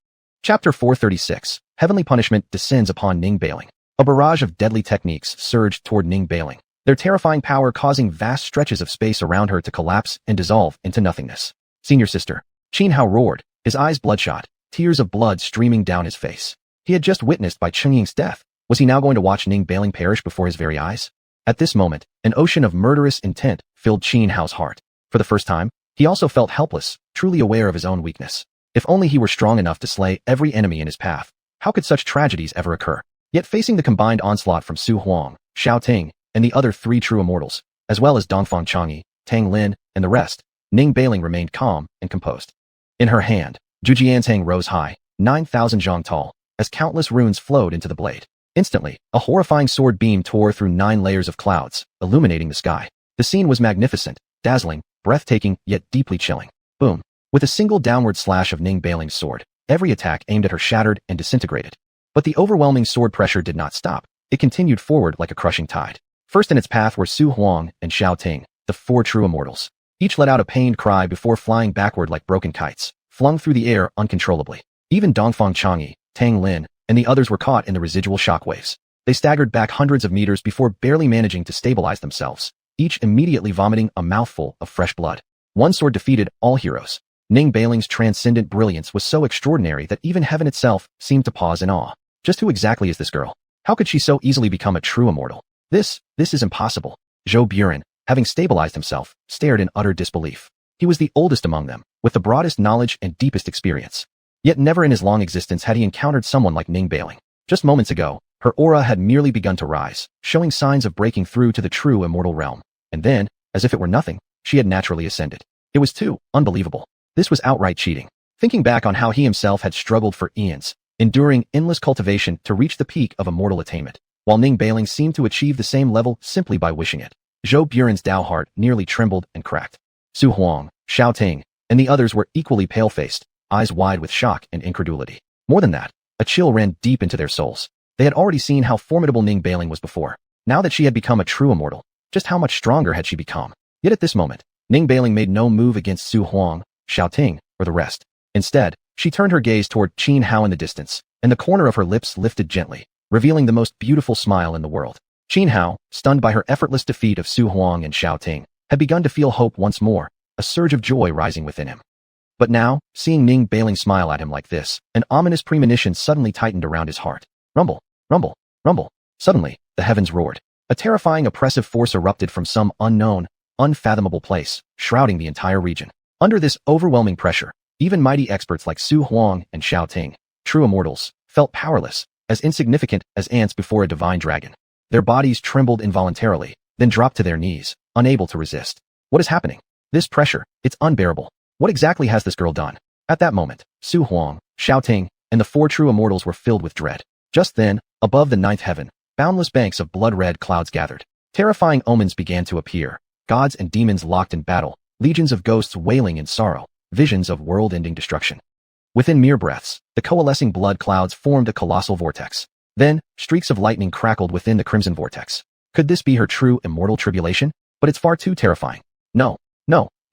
Chapter 436, Heavenly Punishment descends upon Ning Bailing. A barrage of deadly techniques surged toward Ning Bailing, their terrifying power causing vast stretches of space around her to collapse and dissolve into nothingness. Senior sister. Xianhao roared, his eyes bloodshot, tears of blood streaming down his face. He had just witnessed Bai Chungying's death. Was he now going to watch Ning Bailing perish before his very eyes? At this moment, an ocean of murderous intent filled Xianhao's heart. For the first time, he also felt helpless, truly aware of his own weakness. If only he were strong enough to slay every enemy in his path. How could such tragedies ever occur? Yet facing the combined onslaught from Su Huang, Xiao Ting, and the other 3 true immortals, as well as Dongfang Chang'e, Tang Lin, and the rest, Ning Bailing remained calm and composed. In her hand, Zhujiantang rose high, 9,000 zhang tall, as countless runes flowed into the blade. Instantly, a horrifying sword beam tore through 9 layers of clouds, illuminating the sky. The scene was magnificent, dazzling, breathtaking, yet deeply chilling. Boom. With a single downward slash of Ning Bailing's sword, every attack aimed at her shattered and disintegrated. But the overwhelming sword pressure did not stop. It continued forward like a crushing tide. First in its path were Su Huang and Xiao Ting, the 4 true immortals. Each let out a pained cry before flying backward like broken kites, flung through the air uncontrollably. Even Dongfang Chang'e, Tang Lin, and the others were caught in the residual shockwaves. They staggered back hundreds of meters before barely managing to stabilize themselves, each immediately vomiting a mouthful of fresh blood. One sword defeated all heroes. Ning Bailing's transcendent brilliance was so extraordinary that even heaven itself seemed to pause in awe. Just who exactly is this girl? How could she so easily become a true immortal? This is impossible. Zhou Buren, having stabilized himself, stared in utter disbelief. He was the oldest among them, with the broadest knowledge and deepest experience. Yet never in his long existence had he encountered someone like Ning Bailing. Just moments ago, her aura had merely begun to rise, showing signs of breaking through to the true immortal realm. And then, as if it were nothing, she had naturally ascended. It was too unbelievable. This was outright cheating. Thinking back on how he himself had struggled for eons, enduring endless cultivation to reach the peak of immortal attainment, while Ning Bailing seemed to achieve the same level simply by wishing it. Zhou Buren's Tao heart nearly trembled and cracked. Su Huang, Xiao Ting, and the others were equally pale-faced, eyes wide with shock and incredulity. More than that, a chill ran deep into their souls. They had already seen how formidable Ning Bailing was before. Now that she had become a true immortal, just how much stronger had she become? Yet at this moment, Ning Bailing made no move against Su Huang, Xiao Ting, or the rest. Instead, she turned her gaze toward Xianhao in the distance, and the corner of her lips lifted gently, revealing the most beautiful smile in the world. Xianhao, stunned by her effortless defeat of Su Huang and Xiao Ting, had begun to feel hope once more, a surge of joy rising within him. But now, seeing Ning Bailing smile at him like this, an ominous premonition suddenly tightened around his heart. Rumble, rumble, rumble. Suddenly, the heavens roared. A terrifying oppressive force erupted from some unknown, unfathomable place, shrouding the entire region. Under this overwhelming pressure, Even mighty experts like xuanhuan and Ting, true immortals, felt powerless, as insignificant as ants before a divine dragon. Their bodies trembled involuntarily, then dropped to their knees, unable to resist. What is happening? This pressure, it's unbearable. What exactly has this girl done? At that moment, xuanhuan, Ting, and the 4 true immortals were filled with dread. Just then, above the 9th heaven, boundless banks of blood-red clouds gathered. Terrifying omens began to appear, gods and demons locked in battle, legions of ghosts wailing in sorrow, visions of world-ending destruction. Within mere breaths, the coalescing blood clouds formed a colossal vortex. Then, streaks of lightning crackled within the crimson vortex. Could this be her true immortal tribulation? But it's far too terrifying. No,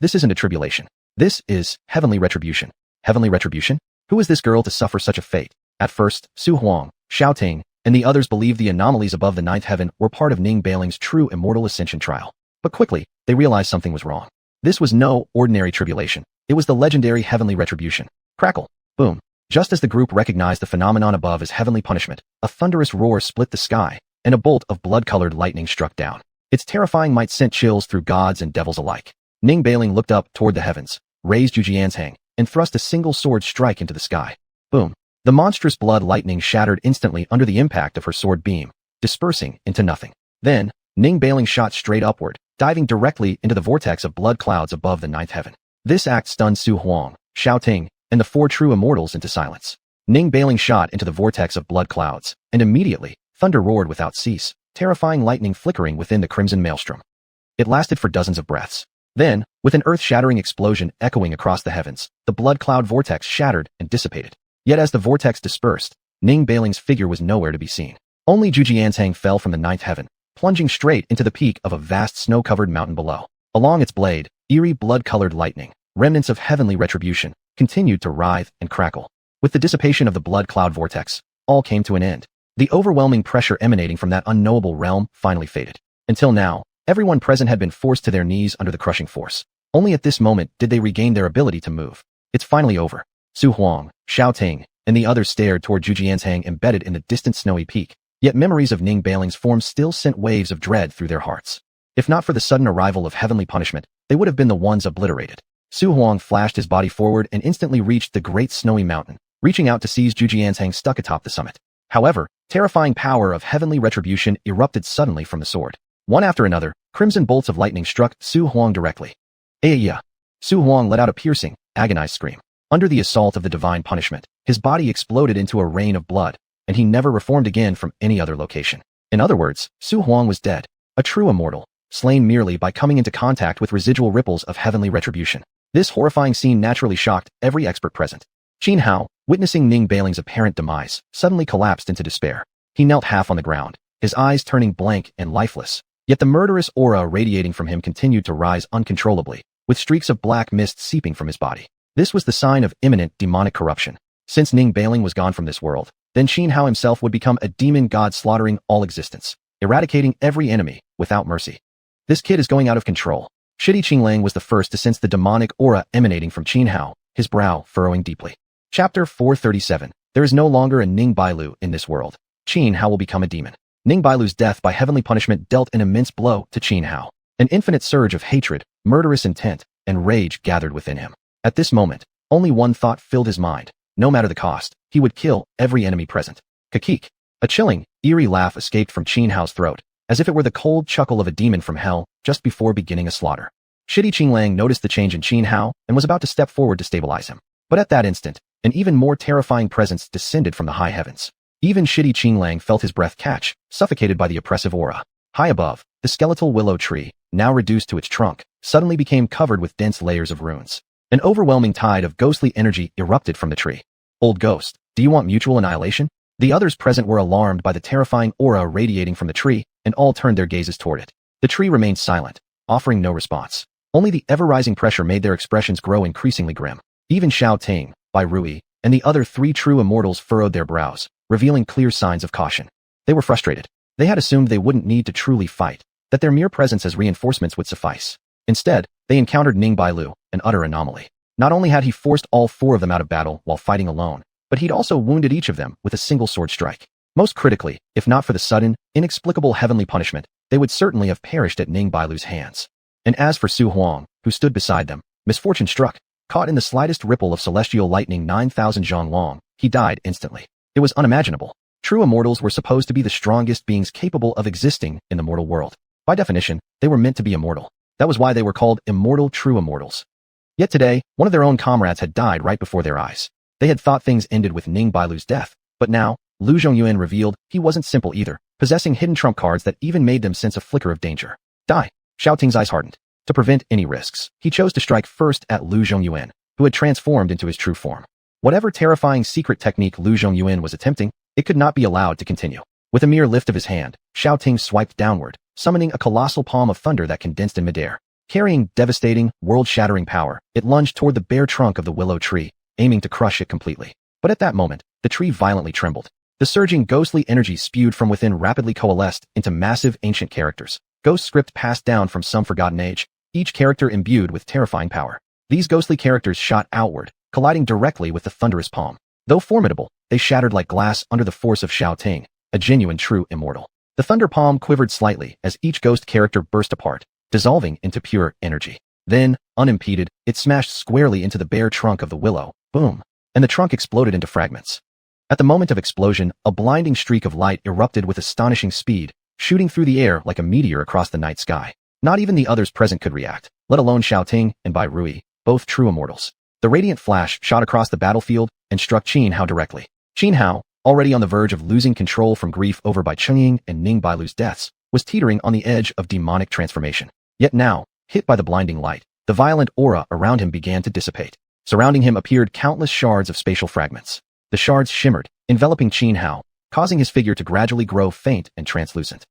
this isn't a tribulation. This is heavenly retribution. Heavenly retribution? Who is this girl to suffer such a fate? At first, xuanhuan, Ting, and the others believed the anomalies above the 9th heaven were part of Ning Bailing's true immortal ascension trial. But quickly, they realized something was wrong. This was no ordinary tribulation. It was the legendary heavenly retribution. Crackle. Boom. Just as the group recognized the phenomenon above as heavenly punishment, a thunderous roar split the sky, and a bolt of blood-colored lightning struck down. Its terrifying might sent chills through gods and devils alike. Ning Bailing looked up toward the heavens, raised xiuxian and thrust a single sword strike into the sky. Boom. The monstrous blood lightning shattered instantly under the impact of her sword beam, dispersing into nothing. Then, Ning Bailing shot straight upward, diving directly into the vortex of blood clouds above the 9th heaven. This act stunned xuanhuan, Ting, and the 4 true immortals into silence. Ning Bailing shot into the vortex of blood clouds, and immediately, thunder roared without cease, terrifying lightning flickering within the crimson maelstrom. It lasted for dozens of breaths. Then, with an earth-shattering explosion echoing across the heavens, the blood cloud vortex shattered and dissipated. Yet as the vortex dispersed, Ning Bailing's figure was nowhere to be seen. Only xiuxian fell from the 9th heaven, plunging straight into the peak of a vast snow-covered mountain below. Along its blade, eerie blood-colored lightning, remnants of heavenly retribution, continued to writhe and crackle. With the dissipation of the blood cloud vortex, all came to an end. The overwhelming pressure emanating from that unknowable realm finally faded. Until now, everyone present had been forced to their knees under the crushing force. Only at this moment did they regain their ability to move. It's finally over. xuanhuan, Ting, and the others stared toward xiuxian embedded in the distant snowy peak, yet memories of Ning Bailing's form still sent waves of dread through their hearts. If not for the sudden arrival of heavenly punishment, they would have been the ones obliterated. xuanhuan flashed his body forward and instantly reached the great snowy mountain, reaching out to seize xiuxian stuck atop the summit. However, terrifying power of heavenly retribution erupted suddenly from the sword. One after another, crimson bolts of lightning struck xuanhuan directly. Aya! xuanhuan let out a piercing, agonized scream. Under the assault of the divine punishment, his body exploded into a rain of blood, and he never reformed again from any other location. In other words, xuanhuan was dead, a true immortal, slain merely by coming into contact with residual ripples of heavenly retribution. This horrifying scene naturally shocked every expert present. Xianhao, witnessing Ning Bailing's apparent demise, suddenly collapsed into despair. He knelt half on the ground, his eyes turning blank and lifeless. Yet the murderous aura radiating from him continued to rise uncontrollably, with streaks of black mist seeping from his body. This was the sign of imminent demonic corruption. Since Ning Bailing was gone from this world, then Xianhao himself would become a demon god slaughtering all existence, eradicating every enemy, without mercy. This kid is going out of control. Shidi Qinglang was the first to sense the demonic aura emanating from Xianhao, his brow furrowing deeply. Chapter 437. There is no longer a Ning Bailu in this world. Xianhao will become a demon. Ning Bailu's death by heavenly punishment dealt an immense blow to Xianhao. An infinite surge of hatred, murderous intent, and rage gathered within him. At this moment, only one thought filled his mind. No matter the cost, he would kill every enemy present. Kakik. A chilling, eerie laugh escaped from Qianhao's throat, as if it were the cold chuckle of a demon from hell just before beginning a slaughter. Shidi Qinglang noticed the change in Xianhao and was about to step forward to stabilize him. But at that instant, an even more terrifying presence descended from the high heavens. Even Shidi Qinglang felt his breath catch, suffocated by the oppressive aura. High above, the skeletal willow tree, now reduced to its trunk, suddenly became covered with dense layers of runes. An overwhelming tide of ghostly energy erupted from the tree. Old ghost, do you want mutual annihilation? The others present were alarmed by the terrifying aura radiating from the tree, and all turned their gazes toward it. The tree remained silent, offering no response. Only the ever-rising pressure made their expressions grow increasingly grim. Even Ting, Bai Rui, and the other 3 true immortals furrowed their brows, revealing clear signs of caution. They were frustrated. They had assumed they wouldn't need to truly fight, that their mere presence as reinforcements would suffice. Instead, they encountered Ning Bailu, an utter anomaly. Not only had he forced all 4 of them out of battle while fighting alone, but he'd also wounded each of them with a single sword strike. Most critically, if not for the sudden, inexplicable heavenly punishment, they would certainly have perished at Ning Bailu's hands. And as for xuanhuan, who stood beside them, misfortune struck. Caught in the slightest ripple of celestial lightning 9,000 zhang long, he died instantly. It was unimaginable. True immortals were supposed to be the strongest beings capable of existing in the mortal world. By definition, they were meant to be immortal. That was why they were called immortal true immortals. Yet today, one of their own comrades had died right before their eyes. They had thought things ended with Ning Bailu's death, but now, Lu Zhongyuan revealed he wasn't simple either, possessing hidden trump cards that even made them sense a flicker of danger. Die. Xiao Ting's eyes hardened. To prevent any risks, he chose to strike first at Lu Zhongyuan, who had transformed into his true form. Whatever terrifying secret technique Lu Zhongyuan was attempting, it could not be allowed to continue. With a mere lift of his hand, Xiao Ting swiped downward, summoning a colossal palm of thunder that condensed in midair. Carrying devastating, world-shattering power, it lunged toward the bare trunk of the willow tree, aiming to crush it completely. But at that moment, the tree violently trembled. The surging ghostly energy spewed from within rapidly coalesced into massive ancient characters. Ghost script passed down from some forgotten age, each character imbued with terrifying power. These ghostly characters shot outward, colliding directly with the thunderous palm. Though formidable, they shattered like glass under the force of Xiao Ting, a genuine true immortal. The thunder palm quivered slightly as each ghost character burst apart, dissolving into pure energy. Then, unimpeded, it smashed squarely into the bare trunk of the willow. Boom! And the trunk exploded into fragments. At the moment of explosion, a blinding streak of light erupted with astonishing speed, shooting through the air like a meteor across the night sky. Not even the others present could react, let alone Xiao Ting and Bai Rui, both true immortals. The radiant flash shot across the battlefield and struck Xuanhuan directly. Xuanhuan, already on the verge of losing control from grief over Bai Chengying and Ning Bailu's deaths, was teetering on the edge of demonic transformation. Yet now, hit by the blinding light, the violent aura around him began to dissipate. Surrounding him appeared countless shards of spatial fragments. The shards shimmered, enveloping Xuanhuan, causing his figure to gradually grow faint and translucent.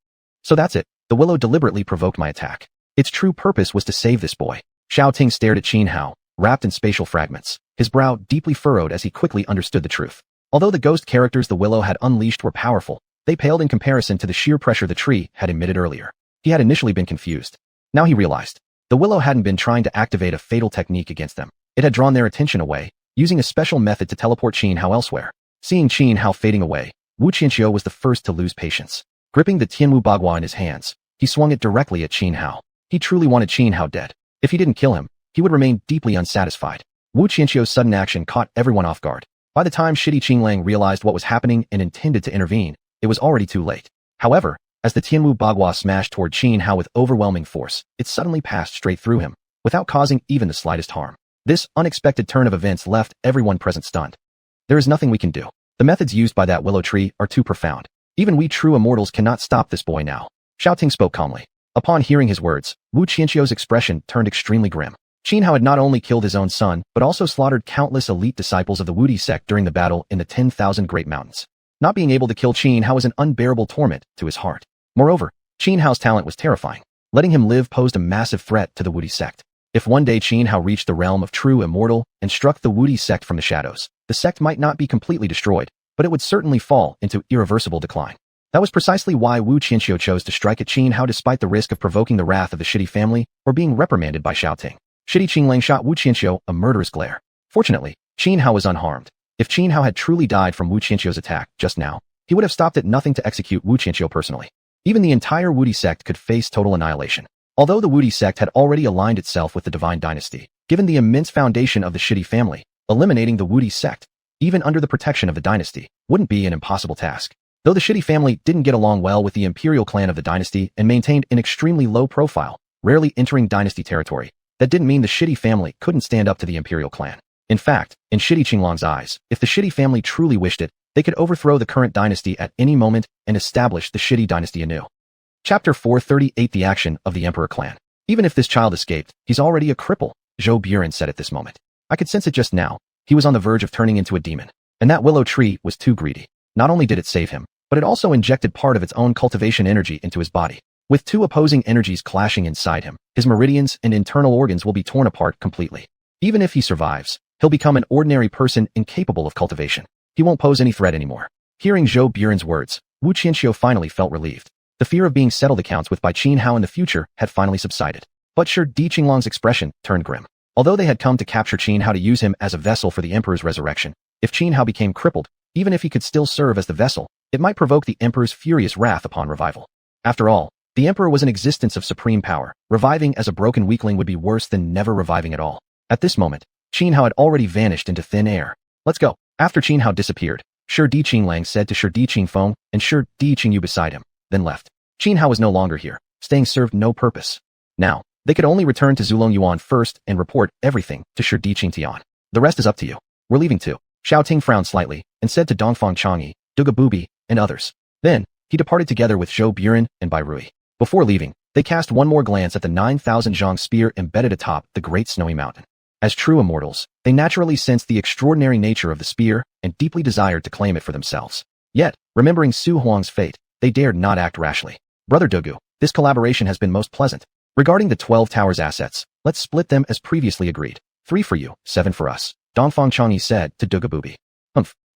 So that's it. The willow deliberately provoked my attack. Its true purpose was to save this boy. Xiao Ting stared at Xuanhuan, wrapped in spatial fragments, his brow deeply furrowed as he quickly understood the truth. Although the ghost characters the willow had unleashed were powerful, they paled in comparison to the sheer pressure the tree had emitted earlier. He had initially been confused. Now he realized. The willow hadn't been trying to activate a fatal technique against them. It had drawn their attention away, using a special method to teleport Xuanhuan elsewhere. Seeing Xuanhuan fading away, Wu Qianxiu was the first to lose patience. Gripping the Tianwu Bagua in his hands, he swung it directly at Xuanhuan. He truly wanted Xuanhuan dead. If he didn't kill him, he would remain deeply unsatisfied. Wu Qianxiu's sudden action caught everyone off guard. By the time Shidi Qinglang realized what was happening and intended to intervene, it was already too late. However, as the Tianwu Bagua smashed toward Xuanhuan with overwhelming force, it suddenly passed straight through him, without causing even the slightest harm. This unexpected turn of events left everyone present stunned. There is nothing we can do. The methods used by that willow tree are too profound. Even we true immortals cannot stop this boy now. Xiao Ting spoke calmly. Upon hearing his words, Wu Qianxiu's expression turned extremely grim. Xuanhuan had not only killed his own son, but also slaughtered countless elite disciples of the Wudi sect during the battle in the 10,000 Great Mountains. Not being able to kill Xuanhuan was an unbearable torment to his heart. Moreover, Xuanhuan's talent was terrifying. Letting him live posed a massive threat to the Wudi sect. If one day Xuanhuan reached the realm of true immortal and struck the Wudi sect from the shadows, the sect might not be completely destroyed, but it would certainly fall into irreversible decline. That was precisely why Wu Qianxiu chose to strike at Xuanhuan despite the risk of provoking the wrath of the Shidi family or being reprimanded by Xiao Ting. Shidi Qinglang shot Wu Qianxiu a murderous glare. Fortunately, Xuanhuan was unharmed. If Xuanhuan had truly died from Wu Qianxiu's attack just now, he would have stopped at nothing to execute Wu Qianxiu personally. Even the entire Wudi sect could face total annihilation. Although the Wudi sect had already aligned itself with the Divine Dynasty, given the immense foundation of the Shidi family, eliminating the Wudi sect, even under the protection of the dynasty, wouldn't be an impossible task. Though the Shidi family didn't get along well with the imperial clan of the dynasty and maintained an extremely low profile, rarely entering dynasty territory, that didn't mean the Shidi family couldn't stand up to the imperial clan. In fact, in Shidi Qinglong's eyes, if the Shidi family truly wished it, they could overthrow the current dynasty at any moment and establish the Shidi dynasty anew. Chapter 438 The Action of the Emperor Clan. Even if this child escaped, he's already a cripple, Zhou Buren said at this moment. I could sense it just now. He was on the verge of turning into a demon. And that willow tree was too greedy. Not only did it save him, but it also injected part of its own cultivation energy into his body. With two opposing energies clashing inside him, his meridians and internal organs will be torn apart completely. Even if he survives, he'll become an ordinary person incapable of cultivation. He won't pose any threat anymore. Hearing Zhou Buren's words, Wu Qianxiu finally felt relieved. The fear of being settled accounts with by Xuanhuan in the future had finally subsided. But Shidi Qinglong's expression turned grim. Although they had come to capture Xuanhuan to use him as a vessel for the emperor's resurrection, if Xuanhuan became crippled, even if he could still serve as the vessel, it might provoke the emperor's furious wrath upon revival. After all, the emperor was an existence of supreme power. Reviving as a broken weakling would be worse than never reviving at all. At this moment, Qin Hao had already vanished into thin air. Let's go. After Qin Hao disappeared, Shi Qinglang said to Shi Qingfeng and Shi Qingyu beside him, then left. Qin Hao was no longer here. Staying served no purpose. Now, they could only return to xuanhuan first and report everything to Shi Qingtian. The rest is up to you. We're leaving too. Xiao Ting frowned slightly and said to Dongfang Changyi, Duga Bubi, and others. Then, he departed together with Zhou Buren and Bai Rui. Before leaving, they cast one more glance at the 9,000 zhang spear embedded atop the great snowy mountain. As true immortals, they naturally sensed the extraordinary nature of the spear and deeply desired to claim it for themselves. Yet, remembering Su Huang's fate, they dared not act rashly. Brother Dugu, this collaboration has been most pleasant. Regarding the 12 Towers assets, let's split them as previously agreed. 3 for you, 7 for us, Dongfang Changyi said to Dugu Bubi.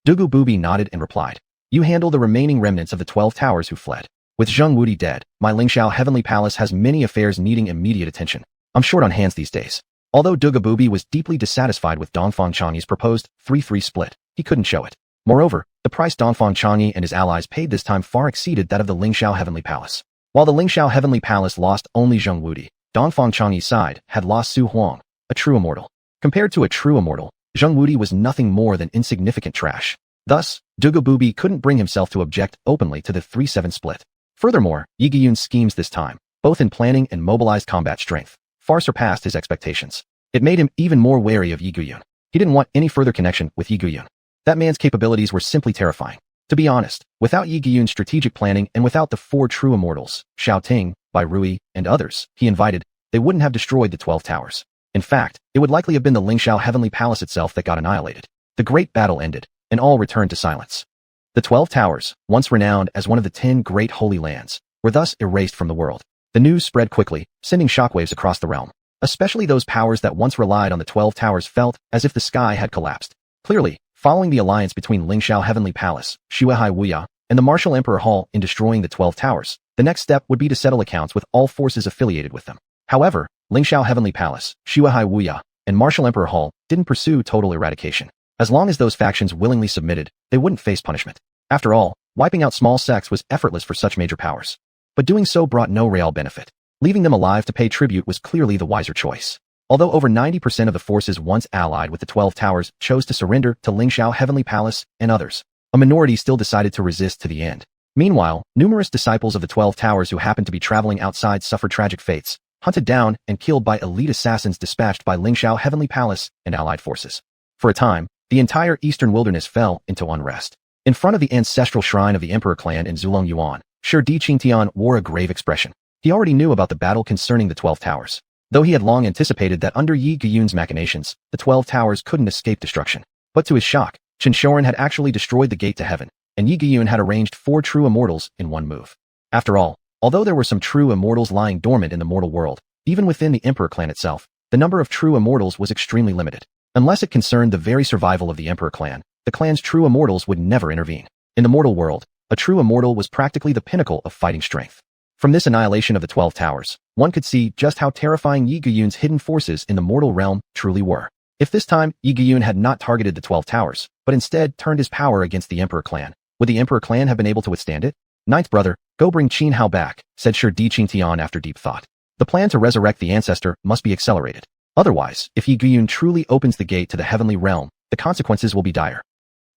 Dugu Bubi nodded and replied. You handle the remaining remnants of the 12 Towers who fled. With Zheng Wudi dead, my Lingxiao Heavenly Palace has many affairs needing immediate attention. I'm short on hands these days. Although Duga Bubi was deeply dissatisfied with Dongfang Changyi's proposed 3-3 split, he couldn't show it. Moreover, the price Dongfang Changyi and his allies paid this time far exceeded that of the Lingxiao Heavenly Palace. While the Lingxiao Heavenly Palace lost only Zheng Wudi, Dongfang Changyi's side had lost Su Huang, a true immortal. Compared to a true immortal, Zheng Wudi was nothing more than insignificant trash. Thus, Duga Bubi couldn't bring himself to object openly to the 3-7 split. Furthermore, Yi Giyun's schemes this time, both in planning and mobilized combat strength, far surpassed his expectations. It made him even more wary of Yi Giyun. He didn't want any further connection with Yi Giyun. That man's capabilities were simply terrifying. To be honest, without Yi Giyun's strategic planning and without the 4 true immortals, Xiao Ting, Bai Rui, and others, he invited, they wouldn't have destroyed the 12 Towers. In fact, it would likely have been the Lingxiao Heavenly Palace itself that got annihilated. The great battle ended, and all returned to silence. The 12 Towers, once renowned as one of the 10 great holy lands, were thus erased from the world. The news spread quickly, sending shockwaves across the realm. Especially those powers that once relied on the 12 Towers felt as if the sky had collapsed. Clearly, following the alliance between Lingxiao Heavenly Palace, Xuehai Wuya, and the Martial Emperor Hall in destroying the 12 Towers, the next step would be to settle accounts with all forces affiliated with them. However, Lingxiao Heavenly Palace, Xuehai Wuya, and Martial Emperor Hall didn't pursue total eradication. As long as those factions willingly submitted, they wouldn't face punishment. After all, wiping out small sects was effortless for such major powers. But doing so brought no real benefit. Leaving them alive to pay tribute was clearly the wiser choice. Although over 90% of the forces once allied with the 12 Towers chose to surrender to Lingxiao Heavenly Palace and others, a minority still decided to resist to the end. Meanwhile, numerous disciples of the 12 Towers who happened to be traveling outside suffered tragic fates, hunted down and killed by elite assassins dispatched by Lingxiao Heavenly Palace and allied forces. For a time, the entire eastern wilderness fell into unrest. In front of the ancestral shrine of the Emperor clan in Zulongyuan, Shi Qingtian wore a grave expression. He already knew about the battle concerning the 12 Towers. Though he had long anticipated that under Yi Giyun's machinations, the 12 Towers couldn't escape destruction. But to his shock, Qinshoren had actually destroyed the gate to heaven, and Yi Giyun had arranged 4 true immortals in one move. After all, although there were some true immortals lying dormant in the mortal world, even within the Emperor clan itself, the number of true immortals was extremely limited. Unless it concerned the very survival of the Emperor clan, the clan's true immortals would never intervene. In the mortal world, a true immortal was practically the pinnacle of fighting strength. From this annihilation of the 12 Towers, one could see just how terrifying Yi Giyun's hidden forces in the mortal realm truly were. If this time Yi Giyun had not targeted the 12 Towers, but instead turned his power against the Emperor clan, would the Emperor clan have been able to withstand it? Ninth brother, go bring Qin Hao back, said Shi Qingtian after deep thought. The plan to resurrect the ancestor must be accelerated. Otherwise, if Yi Giyun truly opens the gate to the heavenly realm, the consequences will be dire.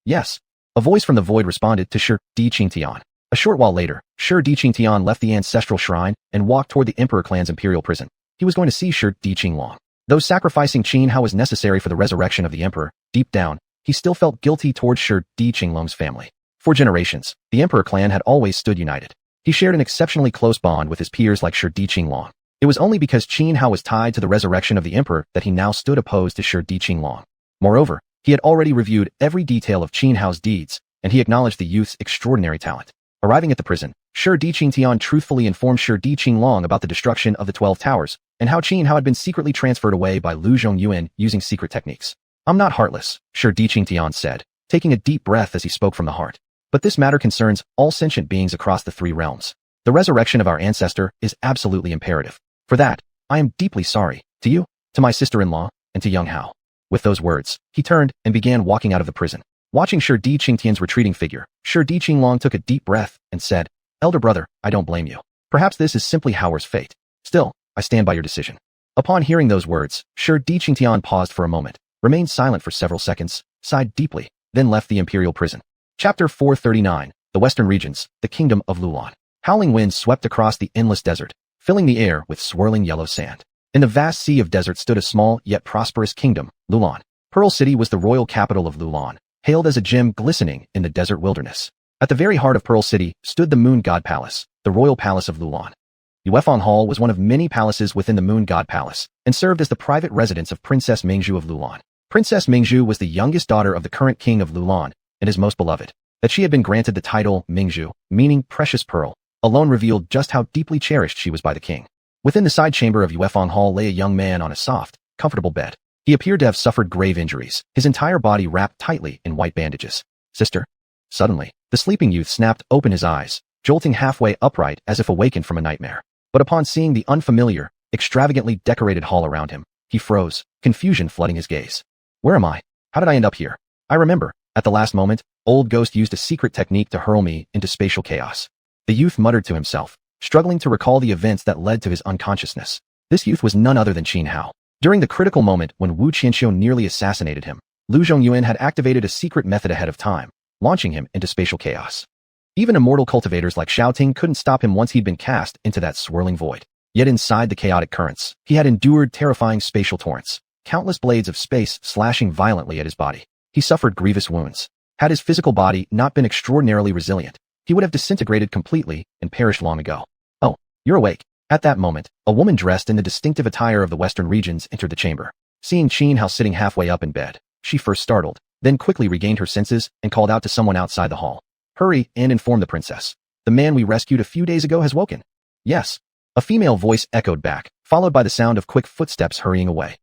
Yes. A voice from the void responded to Shi Qingtian. A short while later, Shi Qingtian left the ancestral shrine and walked toward the Emperor clan's imperial prison. He was going to see Shi Qinglong. Though sacrificing Qin Hao was necessary for the resurrection of the Emperor, deep down, he still felt guilty towards Shi Qinglong's family. For generations, the Emperor clan had always stood united. He shared an exceptionally close bond with his peers like Shi Qinglong. It was only because Qin Hao was tied to the resurrection of the Emperor that he now stood opposed to Shi Qinglong. Moreover, he had already reviewed every detail of Qin Hao's deeds, and he acknowledged the youth's extraordinary talent. Arriving at the prison, Shi Qingtian truthfully informed Shi Qinglong about the destruction of the 12 Towers, and how Qin Hao had been secretly transferred away by Lu Zhongyuan using secret techniques. I'm not heartless, Shi Qingtian said, taking a deep breath as he spoke from the heart. But this matter concerns all sentient beings across the 3 realms. The resurrection of our ancestor is absolutely imperative. For that, I am deeply sorry, to you, to my sister-in-law, and to young Hao. With those words, he turned and began walking out of the prison. Watching Shi Qingtian's retreating figure, Shi Qinglong took a deep breath and said, Elder brother, I don't blame you. Perhaps this is simply Hao's fate. Still, I stand by your decision. Upon hearing those words, Shi Qingtian paused for a moment, remained silent for several seconds, sighed deeply, then left the imperial prison. Chapter 439, The Western Regions, the Kingdom of Lulan. Howling winds swept across the endless desert, filling the air with swirling yellow sand. In the vast sea of desert stood a small yet prosperous kingdom, Lulan. Pearl City was the royal capital of Lulan, hailed as a gem glistening in the desert wilderness. At the very heart of Pearl City stood the Moon God Palace, the royal palace of Lulan. Xuanhuan Hall was one of many palaces within the Moon God Palace, and served as the private residence of Princess Mingzhu of Lulan. Princess Mingzhu was the youngest daughter of the current king of Lulan, and his most beloved. That she had been granted the title Mingzhu, meaning precious pearl, alone revealed just how deeply cherished she was by the king. Within the side chamber of Xuanhuan Hall lay a young man on a soft, comfortable bed. He appeared to have suffered grave injuries, his entire body wrapped tightly in white bandages. Sister? Suddenly, the sleeping youth snapped open his eyes, jolting halfway upright as if awakened from a nightmare. But upon seeing the unfamiliar, extravagantly decorated hall around him, he froze, confusion flooding his gaze. Where am I? How did I end up here? I remember, at the last moment, Old Ghost used a secret technique to hurl me into spatial chaos. The youth muttered to himself, struggling to recall the events that led to his unconsciousness. This youth was none other than Qin Hao. During the critical moment when Wu Qianxiu nearly assassinated him, Lu Zhongyuan had activated a secret method ahead of time, launching him into spatial chaos. Even immortal cultivators like Shao Ting couldn't stop him once he'd been cast into that swirling void. Yet inside the chaotic currents, he had endured terrifying spatial torrents, countless blades of space slashing violently at his body. He suffered grievous wounds. Had his physical body not been extraordinarily resilient, he would have disintegrated completely and perished long ago. Oh, you're awake. At that moment, a woman dressed in the distinctive attire of the Western regions entered the chamber. Seeing Qin Hao sitting halfway up in bed, she first startled, then quickly regained her senses and called out to someone outside the hall. Hurry and inform the princess. The man we rescued a few days ago has woken. Yes. A female voice echoed back, followed by the sound of quick footsteps hurrying away.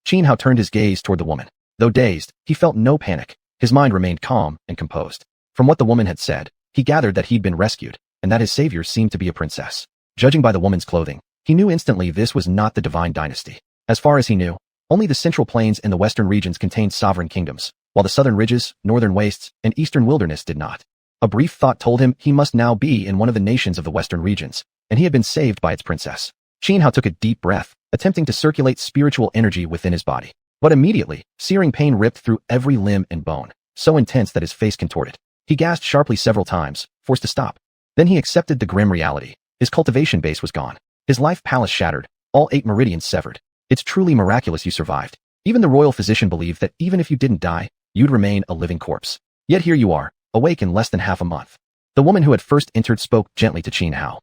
Qin Hao turned his gaze toward the woman. Though dazed, he felt no panic. His mind remained calm and composed. From what the woman had said, he gathered that he'd been rescued, and that his savior seemed to be a princess. Judging by the woman's clothing, he knew instantly this was not the divine dynasty. As far as he knew, only the central plains and the western regions contained sovereign kingdoms, while the southern ridges, northern wastes, and eastern wilderness did not. A brief thought told him he must now be in one of the nations of the western regions, and he had been saved by its princess. Qin Hao took a deep breath, attempting to circulate spiritual energy within his body. But immediately, searing pain ripped through every limb and bone, so intense that his face contorted. He gasped sharply several times, forced to stop. Then he accepted the grim reality. His cultivation base was gone. His life palace shattered, all 8 meridians severed. It's truly miraculous you survived. Even the royal physician believed that even if you didn't die, you'd remain a living corpse. Yet here you are, awake in less than half a month. The woman who had first entered spoke gently to Qin Hao.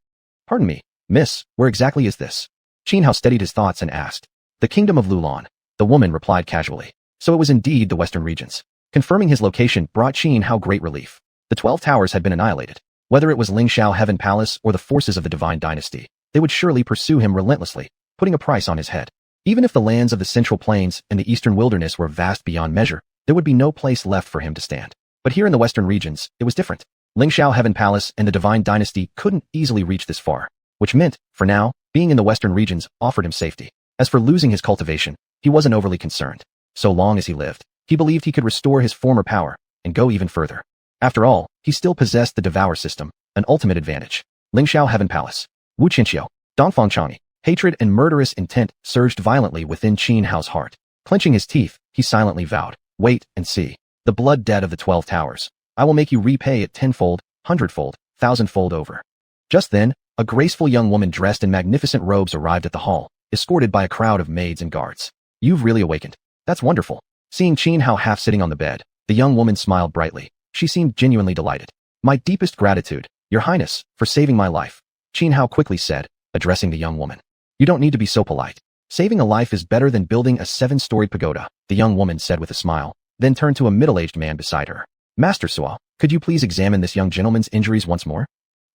Pardon me, miss, where exactly is this? Qin Hao steadied his thoughts and asked. The kingdom of Lulan. The woman replied casually. So it was indeed the western regions. Confirming his location brought Qin Hao great relief. The 12 towers had been annihilated. Whether it was Lingxiao Heaven Palace or the forces of the Divine Dynasty, they would surely pursue him relentlessly, putting a price on his head. Even if the lands of the Central Plains and the Eastern Wilderness were vast beyond measure, there would be no place left for him to stand. But here in the Western regions, it was different. Lingxiao Heaven Palace and the Divine Dynasty couldn't easily reach this far, which meant, for now, being in the Western regions offered him safety. As for losing his cultivation, he wasn't overly concerned. So long as he lived, he believed he could restore his former power and go even further. After all, he still possessed the Devour system, an ultimate advantage. Lingxiao Heaven Palace. Wu Qianxiu, Dongfang Changyi. Hatred and murderous intent surged violently within Qin Hao's heart. Clenching his teeth, he silently vowed, wait and see. The blood debt of the 12 towers. I will make you repay it tenfold, hundredfold, thousandfold over. Just then, a graceful young woman dressed in magnificent robes arrived at the hall, escorted by a crowd of maids and guards. You've really awakened. That's wonderful. Seeing Qin Hao half sitting on the bed, the young woman smiled brightly. She seemed genuinely delighted. My deepest gratitude, Your Highness, for saving my life, Qin Hao quickly said, addressing the young woman. You don't need to be so polite. Saving a life is better than building a 7-storied pagoda, the young woman said with a smile, then turned to a middle-aged man beside her. Master Suo, could you please examine this young gentleman's injuries once more?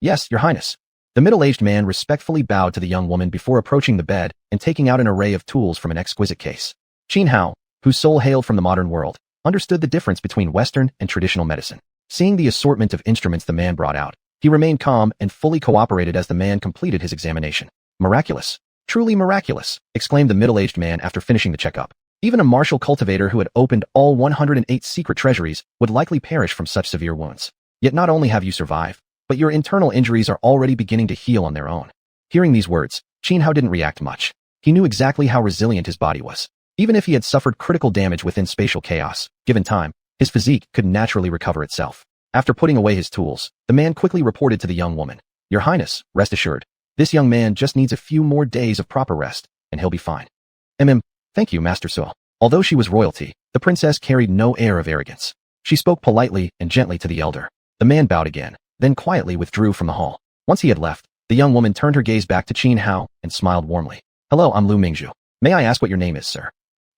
Yes, Your Highness. The middle-aged man respectfully bowed to the young woman before approaching the bed and taking out an array of tools from an exquisite case. Qin Hao, whose soul hailed from the modern world, understood the difference between Western and traditional medicine. Seeing the assortment of instruments the man brought out, he remained calm and fully cooperated as the man completed his examination. Miraculous. Truly miraculous, exclaimed the middle-aged man after finishing the checkup. Even a martial cultivator who had opened all 108 secret treasuries would likely perish from such severe wounds. Yet not only have you survived, but your internal injuries are already beginning to heal on their own. Hearing these words, Qin Hao didn't react much. He knew exactly how resilient his body was. Even if he had suffered critical damage within spatial chaos, given time, his physique could naturally recover itself. After putting away his tools, the man quickly reported to the young woman, "Your Highness, rest assured, this young man just needs a few more days of proper rest, and he'll be fine." Thank you, Master Suo. Although she was royalty, the princess carried no air of arrogance. She spoke politely and gently to the elder. The man bowed again, then quietly withdrew from the hall. Once he had left, the young woman turned her gaze back to Xianhao and smiled warmly. "Hello, I'm Lu Mingzhu. May I ask what your name is, sir?"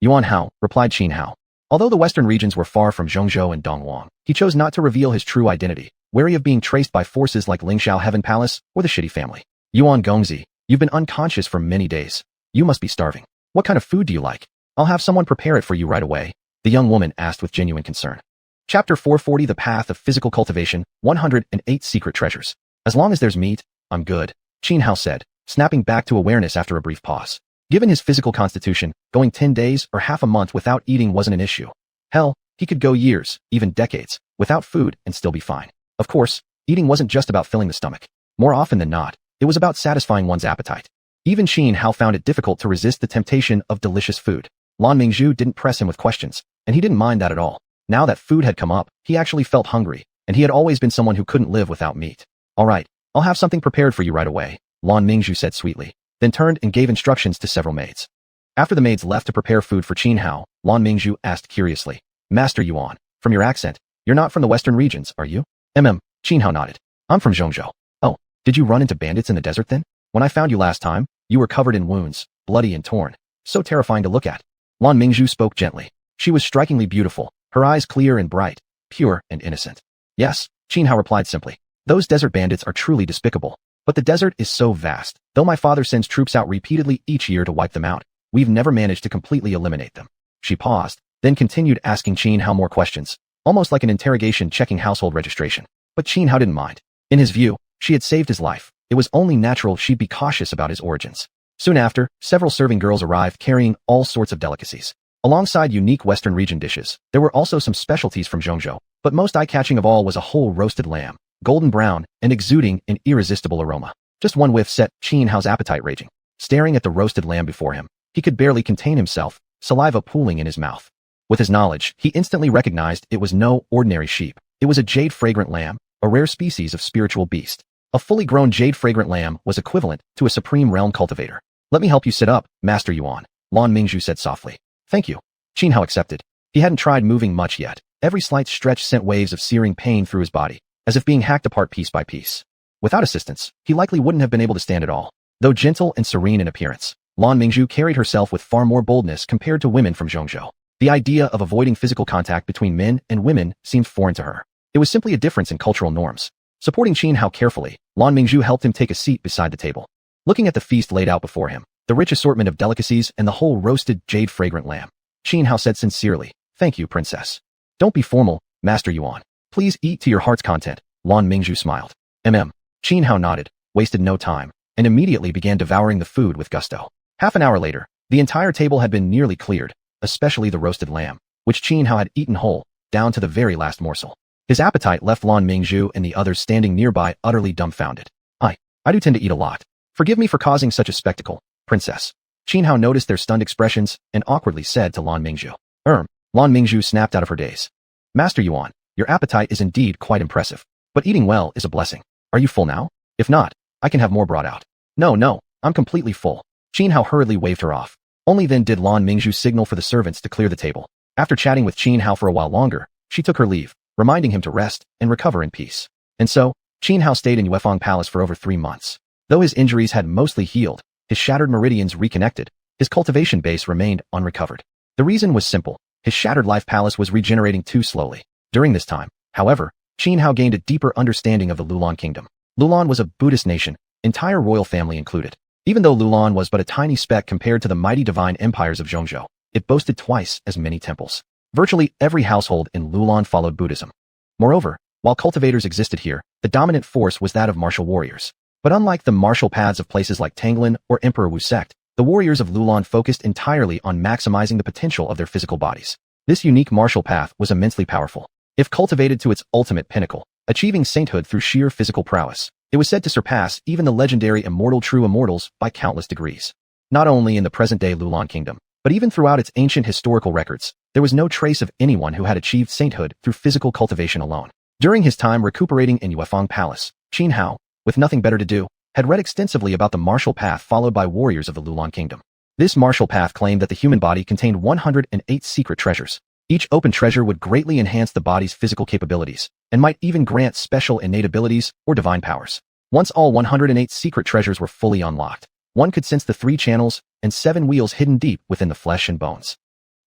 "Xuanhuan," replied Xianhao. Although the western regions were far from Zhongzhou and Dongguan, he chose not to reveal his true identity, wary of being traced by forces like Lingxiao Heaven Palace or the Shitty family. "Yuan Gongzi, you've been unconscious for many days. You must be starving. What kind of food do you like? I'll have someone prepare it for you right away," the young woman asked with genuine concern. Chapter 440 The Path of Physical Cultivation, 108 Secret Treasures. "As long as there's meat, I'm good," Xianhao said, snapping back to awareness after a brief pause. Given his physical constitution, going 10 days or half a month without eating wasn't an issue. Hell, he could go years, even decades, without food and still be fine. Of course, eating wasn't just about filling the stomach. More often than not, it was about satisfying one's appetite. Even Xianhao found it difficult to resist the temptation of delicious food. Lan Mingzhu didn't press him with questions, and he didn't mind that at all. Now that food had come up, he actually felt hungry, and he had always been someone who couldn't live without meat. "All right, I'll have something prepared for you right away," Lan Mingzhu said sweetly, then turned and gave instructions to several maids. After the maids left to prepare food for Xianhao, Lan Mingzhu asked curiously, "Master Yuan, from your accent, you're not from the western regions, are you?" Xianhao nodded. "I'm from Zhongzhou." "Oh, did you run into bandits in the desert then? When I found you last time, you were covered in wounds, bloody and torn. So terrifying to look at." Lan Mingzhu spoke gently. She was strikingly beautiful, her eyes clear and bright, pure and innocent. "Yes," Xianhao replied simply. "Those desert bandits are truly despicable. But the desert is so vast. Though my father sends troops out repeatedly each year to wipe them out, we've never managed to completely eliminate them." She paused, then continued asking Xianhao more questions, almost like an interrogation checking household registration. But Xianhao didn't mind. In his view, she had saved his life. It was only natural she'd be cautious about his origins. Soon after, several serving girls arrived carrying all sorts of delicacies. Alongside unique Western region dishes, there were also some specialties from Zhongzhou, but most eye-catching of all was a whole roasted lamb, golden brown and exuding an irresistible aroma. Just one whiff set Xianhao's appetite raging. Staring at the roasted lamb before him, he could barely contain himself, saliva pooling in his mouth. With his knowledge, he instantly recognized it was no ordinary sheep. It was a jade-fragrant lamb, a rare species of spiritual beast. A fully grown jade-fragrant lamb was equivalent to a supreme realm cultivator. "Let me help you sit up, Master Yuan," Lan Mingzhu said softly. "Thank you." Xianhao accepted. He hadn't tried moving much yet. Every slight stretch sent waves of searing pain through his body, as if being hacked apart piece by piece. Without assistance, he likely wouldn't have been able to stand at all. Though gentle and serene in appearance, Lan Mingzhu carried herself with far more boldness compared to women from Zhongzhou. The idea of avoiding physical contact between men and women seemed foreign to her. It was simply a difference in cultural norms. Supporting Xianhao carefully, Lan Mingzhu helped him take a seat beside the table. Looking at the feast laid out before him, the rich assortment of delicacies and the whole roasted jade-fragrant lamb, Xianhao said sincerely, "Thank you, princess." "Don't be formal, Master Yuan. Please eat to your heart's content," Lan Mingzhu smiled. Xianhao nodded, wasted no time, and immediately began devouring the food with gusto. Half an hour later, the entire table had been nearly cleared, especially the roasted lamb, which Xianhao had eaten whole, down to the very last morsel. His appetite left Lan Mingzhu and the others standing nearby utterly dumbfounded. I do tend to eat a lot. Forgive me for causing such a spectacle, princess." Xianhao noticed their stunned expressions and awkwardly said to Lan Mingzhu. Lan Mingzhu snapped out of her daze. "Master Yuan, your appetite is indeed quite impressive, but eating well is a blessing. Are you full now? If not, I can have more brought out." No, I'm completely full." Xianhao hurriedly waved her off. Only then did Lan Mingzhu signal for the servants to clear the table. After chatting with Xianhao for a while longer, she took her leave, reminding him to rest and recover in peace. And so, Xianhao stayed in Yuefang Palace for over 3 months. Though his injuries had mostly healed, his shattered meridians reconnected, his cultivation base remained unrecovered. The reason was simple. His shattered life palace was regenerating too slowly. During this time, however, Xianhao gained a deeper understanding of the Lulan kingdom. Lulan was a Buddhist nation, entire royal family included. Even though Lulan was but a tiny speck compared to the mighty divine empires of Zhongzhou, it boasted twice as many temples. Virtually every household in Lulan followed Buddhism. Moreover, while cultivators existed here, the dominant force was that of martial warriors. But unlike the martial paths of places like Tanglin or Emperor Wu sect, the warriors of Lulan focused entirely on maximizing the potential of their physical bodies. This unique martial path was immensely powerful. If cultivated to its ultimate pinnacle, achieving sainthood through sheer physical prowess, it was said to surpass even the legendary immortal true immortals by countless degrees. Not only in the present-day Lulan kingdom, But even throughout its ancient historical records, there was no trace of anyone who had achieved sainthood through physical cultivation alone. During his time recuperating in Yuefang Palace, Qin Hao, with nothing better to do, had read extensively about the martial path followed by warriors of the Lulan Kingdom. This martial path claimed that the human body contained 108 secret treasures. Each open treasure would greatly enhance the body's physical capabilities, and might even grant special innate abilities or divine powers. Once all 108 secret treasures were fully unlocked, one could sense the 3 channels and 7 wheels hidden deep within the flesh and bones.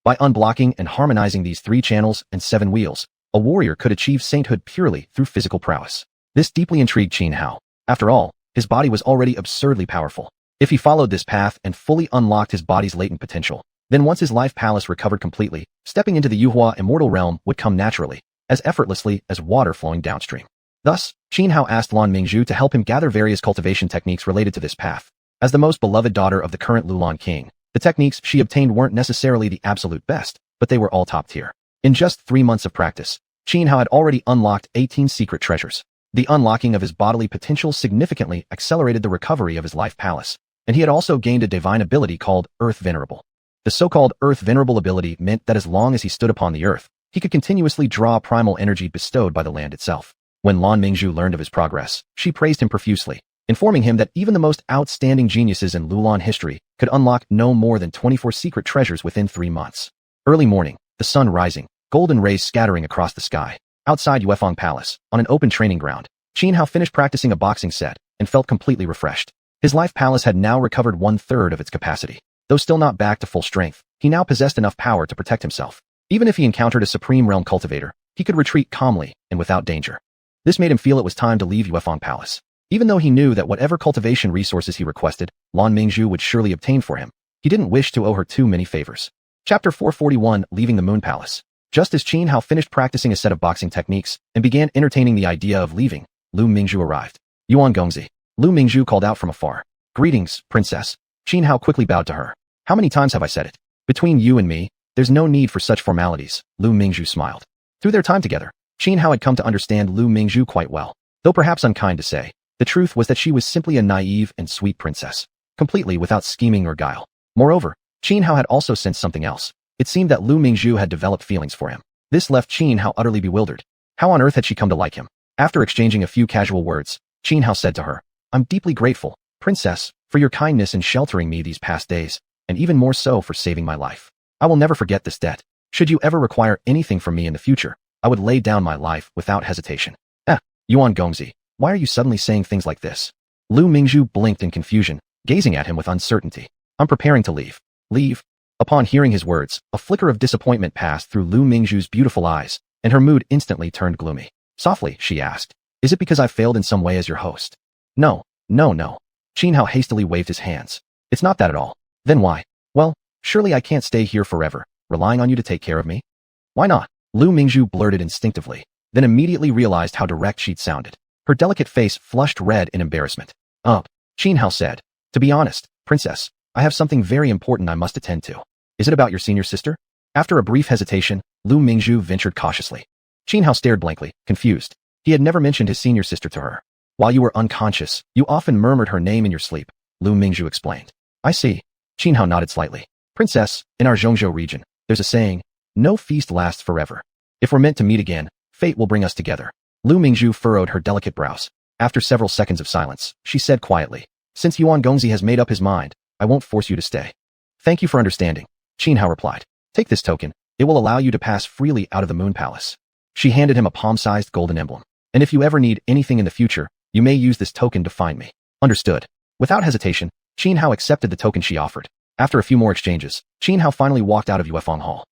By unblocking and harmonizing these 3 channels and 7 wheels, a warrior could achieve sainthood purely through physical prowess. This deeply intrigued Qin Hao. After all, his body was already absurdly powerful. If he followed this path and fully unlocked his body's latent potential, then once his life palace recovered completely, stepping into the Yuhua immortal realm would come naturally, as effortlessly as water flowing downstream. Thus, Qin Hao asked Lan Mingzhu to help him gather various cultivation techniques related to this path. As the most beloved daughter of the current Lulan king, the techniques she obtained weren't necessarily the absolute best, but they were all top tier. In just 3 months of practice, Qin Hao had already unlocked 18 secret treasures. The unlocking of his bodily potential significantly accelerated the recovery of his life palace, and he had also gained a divine ability called Earth Venerable. The so-called Earth Venerable ability meant that as long as he stood upon the earth, he could continuously draw primal energy bestowed by the land itself. When Lan Mingzhu learned of his progress, she praised him profusely, informing him that even the most outstanding geniuses in Lulan history could unlock no more than 24 secret treasures within 3 months. Early morning, the sun rising, golden rays scattering across the sky. Outside Yuefang Palace, on an open training ground, Qin Hao finished practicing a boxing set and felt completely refreshed. His life palace had now recovered 1/3 of its capacity. Though still not back to full strength, he now possessed enough power to protect himself. Even if he encountered a supreme realm cultivator, he could retreat calmly and without danger. This made him feel it was time to leave Yuefang Palace. Even though he knew that whatever cultivation resources he requested, Lan Mingzhu would surely obtain for him, he didn't wish to owe her too many favors. Chapter 441, Leaving the Moon Palace. Just as Qin Hao finished practicing a set of boxing techniques and began entertaining the idea of leaving, Lu Mingzhu arrived. Yuan Gongzi. Lu Mingzhu called out from afar. Greetings, princess. Qin Hao quickly bowed to her. How many times have I said it? Between you and me, there's no need for such formalities, Lu Mingzhu smiled. Through their time together, Qin Hao had come to understand Lu Mingzhu quite well. Though perhaps unkind to say, the truth was that she was simply a naive and sweet princess, completely without scheming or guile. Moreover, Qin Hao had also sensed something else. It seemed that Lu Mingzhu had developed feelings for him. This left Qin Hao utterly bewildered. How on earth had she come to like him? After exchanging a few casual words, Qin Hao said to her, I'm deeply grateful, princess, for your kindness in sheltering me these past days, and even more so for saving my life. I will never forget this debt. Should you ever require anything from me in the future, I would lay down my life without hesitation. Yuan Gongzi, why are you suddenly saying things like this? Lu Mingzhu blinked in confusion, gazing at him with uncertainty. I'm preparing to leave. Leave? Upon hearing his words, a flicker of disappointment passed through Lu Mingzhu's beautiful eyes, and her mood instantly turned gloomy. Softly, she asked, is it because I failed in some way as your host? No. Qin Hao hastily waved his hands. It's not that at all. Then why? Well, surely I can't stay here forever, relying on you to take care of me? Why not? Lu Mingzhu blurted instinctively, then immediately realized how direct she'd sounded. Her delicate face flushed red in embarrassment. Qin Hao said, to be honest, princess, I have something very important I must attend to. Is it about your senior sister? After a brief hesitation, Lu Mingzhu ventured cautiously. Qin Hao stared blankly, confused. He had never mentioned his senior sister to her. While you were unconscious, you often murmured her name in your sleep, Lu Mingzhu explained. I see. Qin Hao nodded slightly. Princess, in our Zhongzhou region, there's a saying, no feast lasts forever. If we're meant to meet again, fate will bring us together. Lu Mingzhu furrowed her delicate brows. After several seconds of silence, she said quietly, since Yuan Gongzi has made up his mind, I won't force you to stay. Thank you for understanding, Qin Hao replied. Take this token. It will allow you to pass freely out of the Moon Palace. She handed him a palm-sized golden emblem. And if you ever need anything in the future, you may use this token to find me. Understood. Without hesitation, Qin Hao accepted the token she offered. After a few more exchanges, Qin Hao finally walked out of Yuefang Hall.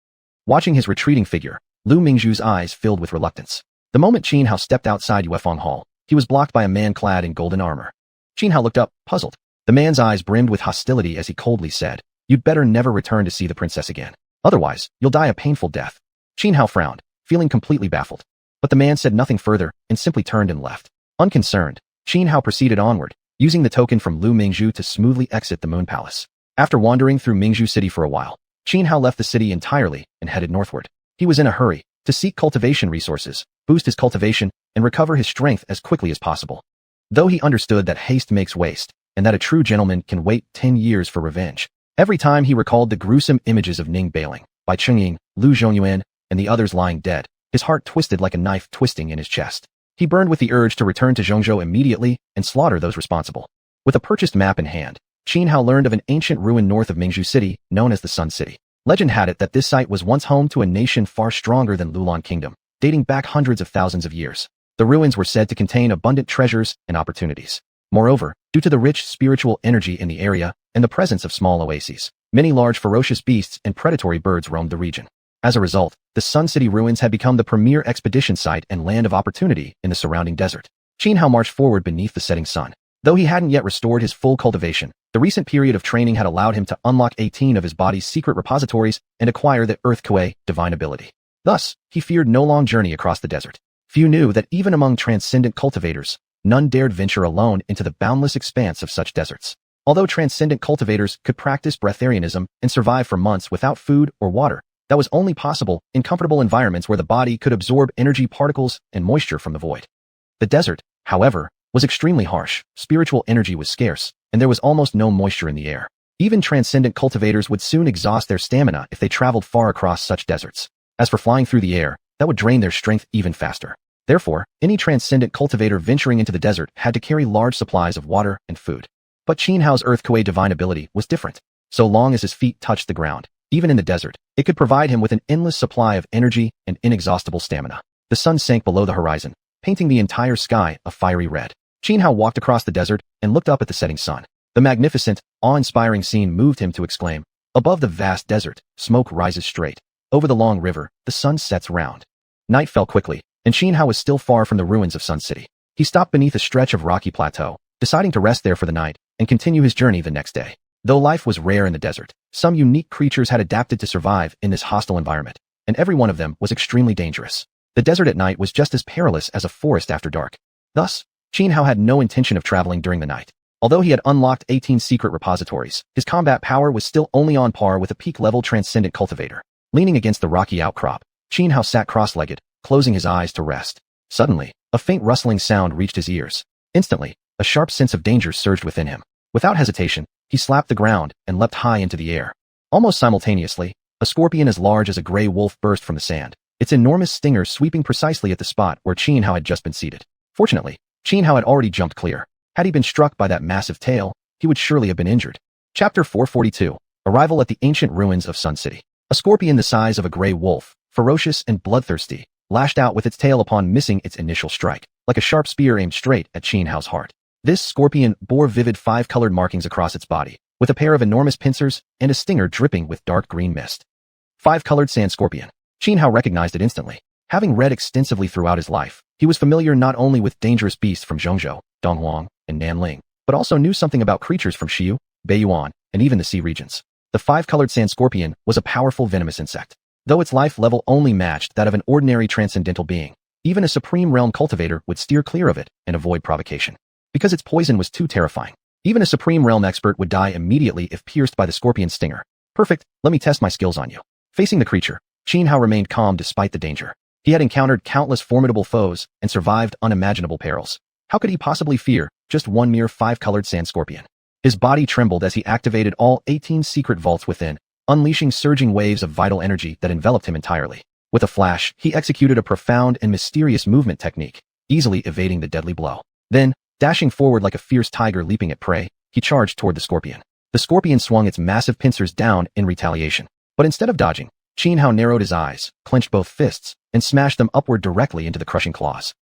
Watching his retreating figure, Lu Mingzhu's eyes filled with reluctance. The moment Qin Hao stepped outside Yuefang Hall, he was blocked by a man clad in golden armor. Qin Hao looked up, puzzled. The man's eyes brimmed with hostility as he coldly said, you'd better never return to see the princess again. Otherwise, you'll die a painful death. Qin Hao frowned, feeling completely baffled. But the man said nothing further and simply turned and left. Unconcerned, Qin Hao proceeded onward, using the token from Lu Mingzhu to smoothly exit the Moon Palace. After wandering through Mingzhu City for a while, Qin Hao left the city entirely and headed northward. He was in a hurry to seek cultivation resources, boost his cultivation, and recover his strength as quickly as possible. Though he understood that haste makes waste, and that a true gentleman can wait 10 years for revenge, Every time he recalled the gruesome images of Ning bailing, by Chengyin, Lu Zhongyuan, and the others lying dead, his heart twisted like a knife twisting in his chest. He burned with the urge to return to Zhongzhou immediately and slaughter those responsible. With a purchased map in hand, Xianhao learned of an ancient ruin north of Mingzhu City, known as the Sun City. Legend had it that this site was once home to a nation far stronger than Lulan Kingdom, dating back hundreds of thousands of years. The ruins were said to contain abundant treasures and opportunities. Moreover, due to the rich spiritual energy in the area and the presence of small oases, many large ferocious beasts and predatory birds roamed the region. As a result, the Sun City ruins had become the premier expedition site and land of opportunity in the surrounding desert. Xianhao marched forward beneath the setting sun. Though he hadn't yet restored his full cultivation, the recent period of training had allowed him to unlock 18 of his body's secret repositories and acquire the Earth Kuei divine ability. Thus, he feared no long journey across the desert. Few knew that even among transcendent cultivators, none dared venture alone into the boundless expanse of such deserts. Although transcendent cultivators could practice breatharianism and survive for months without food or water, that was only possible in comfortable environments where the body could absorb energy particles and moisture from the void. The desert, however, was extremely harsh, spiritual energy was scarce, and there was almost no moisture in the air. Even transcendent cultivators would soon exhaust their stamina if they traveled far across such deserts. As for flying through the air, that would drain their strength even faster. Therefore, any transcendent cultivator venturing into the desert had to carry large supplies of water and food. But Xianhao's Earth Kuei divine ability was different. So long as his feet touched the ground, even in the desert, it could provide him with an endless supply of energy and inexhaustible stamina. The sun sank below the horizon, painting the entire sky a fiery red. Xianhao walked across the desert and looked up at the setting sun. The magnificent, awe-inspiring scene moved him to exclaim, "Above the vast desert, smoke rises straight. Over the long river, the sun sets round." Night fell quickly, and Xianhao was still far from the ruins of Sun City. He stopped beneath a stretch of rocky plateau, deciding to rest there for the night and continue his journey the next day. Though life was rare in the desert, some unique creatures had adapted to survive in this hostile environment, and every one of them was extremely dangerous. The desert at night was just as perilous as a forest after dark. Thus, Xianhao had no intention of traveling during the night. Although he had unlocked 18 secret repositories, his combat power was still only on par with a peak-level transcendent cultivator. Leaning against the rocky outcrop, Xianhao sat cross-legged, closing his eyes to rest. Suddenly, a faint rustling sound reached his ears. Instantly, a sharp sense of danger surged within him. Without hesitation, he slapped the ground and leapt high into the air. Almost simultaneously, a scorpion as large as a gray wolf burst from the sand, its enormous stinger sweeping precisely at the spot where Xianhao had just been seated. Fortunately, Xianhao had already jumped clear. Had he been struck by that massive tail, he would surely have been injured. Chapter 442. Arrival at the ancient ruins of Sun City. A scorpion the size of a gray wolf, ferocious and bloodthirsty, lashed out with its tail upon missing its initial strike, like a sharp spear aimed straight at Xianhao's heart. This scorpion bore vivid 5-colored markings across its body, with a pair of enormous pincers and a stinger dripping with dark green mist. 5-colored sand scorpion. Xianhao recognized it instantly. Having read extensively throughout his life, he was familiar not only with dangerous beasts from Zhongzhou, Donghuang, and Nanling, but also knew something about creatures from Xiu, Beiyuan, and even the sea regions. The 5-colored sand scorpion was a powerful venomous insect. Though its life level only matched that of an ordinary transcendental being, even a supreme realm cultivator would steer clear of it and avoid provocation. Because its poison was too terrifying. Even a supreme realm expert would die immediately if pierced by the scorpion's stinger. Perfect, let me test my skills on you. Facing the creature, Xianhao remained calm despite the danger. He had encountered countless formidable foes and survived unimaginable perils. How could he possibly fear just one mere 5-colored sand scorpion? His body trembled as he activated all 18 secret vaults within, unleashing surging waves of vital energy that enveloped him entirely. With a flash, he executed a profound and mysterious movement technique, easily evading the deadly blow. Then, dashing forward like a fierce tiger leaping at prey, he charged toward the scorpion. The scorpion swung its massive pincers down in retaliation. But instead of dodging, Xianhao narrowed his eyes, clenched both fists, and smashed them upward directly into the crushing claws.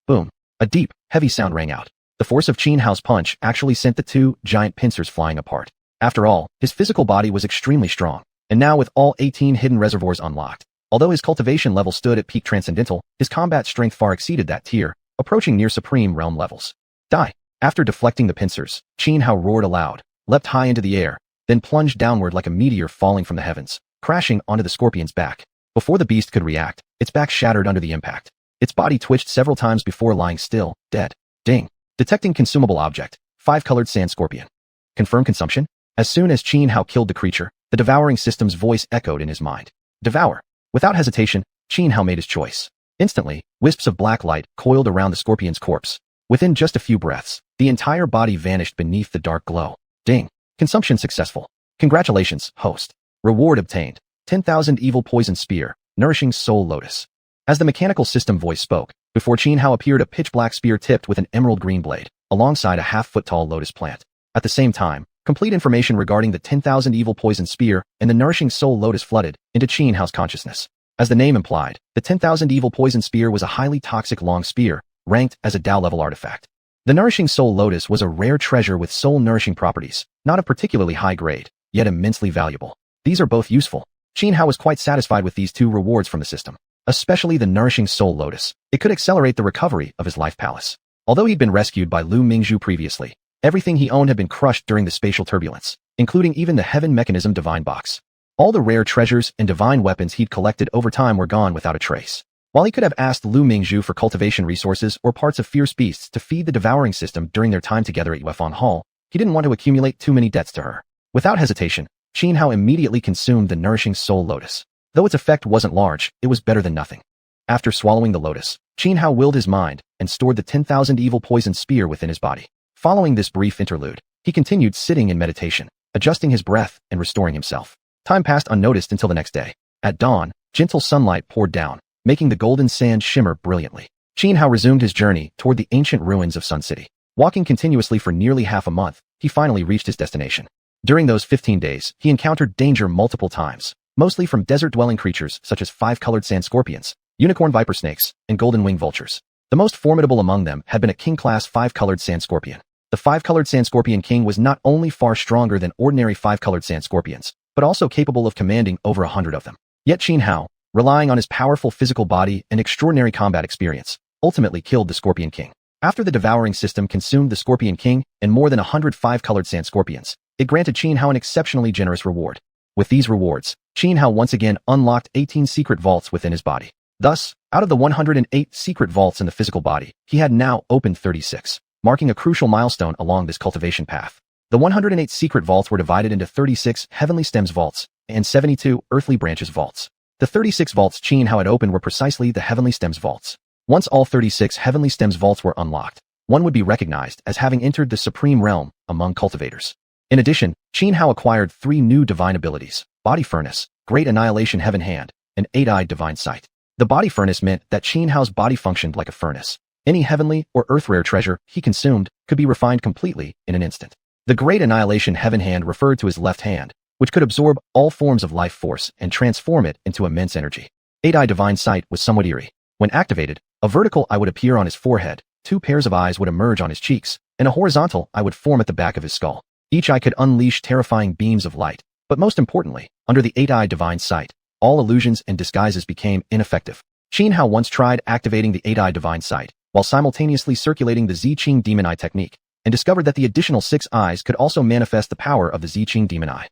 Boom! A deep, heavy sound rang out. The force of Xianhao's punch actually sent the 2 giant pincers flying apart. After all, his physical body was extremely strong, and now with all 18 hidden reservoirs unlocked. Although his cultivation level stood at peak transcendental, his combat strength far exceeded that tier, approaching near supreme realm levels. Die! After deflecting the pincers, Xianhao roared aloud, leapt high into the air, then plunged downward like a meteor falling from the heavens, crashing onto the scorpion's back. Before the beast could react, its back shattered under the impact. Its body twitched several times before lying still, dead. Ding! Detecting consumable object, 5-colored sand scorpion. Confirm consumption? As soon as Xianhao killed the creature, the devouring system's voice echoed in his mind. Devour. Without hesitation, Xianhao made his choice. Instantly, wisps of black light coiled around the scorpion's corpse. Within just a few breaths, the entire body vanished beneath the dark glow. Ding! Consumption successful. Congratulations, host. Reward obtained. 10,000 evil poison spear, nourishing soul lotus. As the mechanical system voice spoke, before Xianhao appeared a pitch-black spear tipped with an emerald green blade, alongside a half-foot-tall lotus plant. At the same time, complete information regarding the 10,000 evil poison spear and the nourishing soul lotus flooded into Xianhao's consciousness. As the name implied, the 10,000 evil poison spear was a highly toxic long spear, ranked as a Dao-level artifact. The nourishing soul lotus was a rare treasure with soul-nourishing properties, not of particularly high grade, yet immensely valuable. These are both useful. Xianhao was quite satisfied with these two rewards from the system, especially the nourishing soul lotus. It could accelerate the recovery of his life palace. Although he'd been rescued by Lu Mingzhu previously, everything he owned had been crushed during the spatial turbulence, including even the heaven mechanism divine box. All the rare treasures and divine weapons he'd collected over time were gone without a trace. While he could have asked Lu Mingzhu for cultivation resources or parts of fierce beasts to feed the devouring system during their time together at Yuefan Hall, he didn't want to accumulate too many debts to her. Without hesitation, Xianhao immediately consumed the nourishing soul lotus. Though its effect wasn't large, it was better than nothing. After swallowing the lotus, Xianhao willed his mind and stored the 10,000 evil poison spear within his body. Following this brief interlude, he continued sitting in meditation, adjusting his breath and restoring himself. Time passed unnoticed until the next day. At dawn, gentle sunlight poured down, making the golden sand shimmer brilliantly. Xianhao resumed his journey toward the ancient ruins of Sun City. Walking continuously for nearly half a month, he finally reached his destination. During those 15 days, he encountered danger multiple times, mostly from desert-dwelling creatures such as five-colored sand scorpions, unicorn viper snakes, and golden-winged vultures. The most formidable among them had been a king-class five-colored sand scorpion. The five-colored sand scorpion king was not only far stronger than ordinary five-colored sand scorpions, but also capable of commanding over 100 of them. Yet Xianhao, relying on his powerful physical body and extraordinary combat experience, ultimately killed the Scorpion King. After the devouring system consumed the Scorpion King and more than 100 five-colored sand scorpions, it granted Xianhao an exceptionally generous reward. With these rewards, Xianhao once again unlocked 18 secret vaults within his body. Thus, out of the 108 secret vaults in the physical body, he had now opened 36, marking a crucial milestone along this cultivation path. The 108 secret vaults were divided into 36 heavenly stems vaults and 72 earthly branches vaults. The 36 vaults Xianhao had opened were precisely the heavenly stems vaults. Once all 36 heavenly stems vaults were unlocked, one would be recognized as having entered the supreme realm among cultivators. In addition, Xianhao acquired 3 new divine abilities: Body Furnace, Great Annihilation Heaven Hand, and 8-Eyed Divine Sight. The Body Furnace meant that Xianhao's body functioned like a furnace. Any heavenly or earth-rare treasure he consumed could be refined completely in an instant. The Great Annihilation Heaven Hand referred to his left hand, which could absorb all forms of life force and transform it into immense energy. 8-Eyed Divine Sight was somewhat eerie. When activated, a vertical eye would appear on his forehead, 2 pairs of eyes would emerge on his cheeks, and a horizontal eye would form at the back of his skull. Each eye could unleash terrifying beams of light, but most importantly, under the 8-Eyed Divine Sight, all illusions and disguises became ineffective. Xianhao once tried activating the 8-Eyed Divine Sight, while simultaneously circulating the Xiqing Demon Eye technique, and discovered that the additional 6 eyes could also manifest the power of the Xiqing Demon Eye.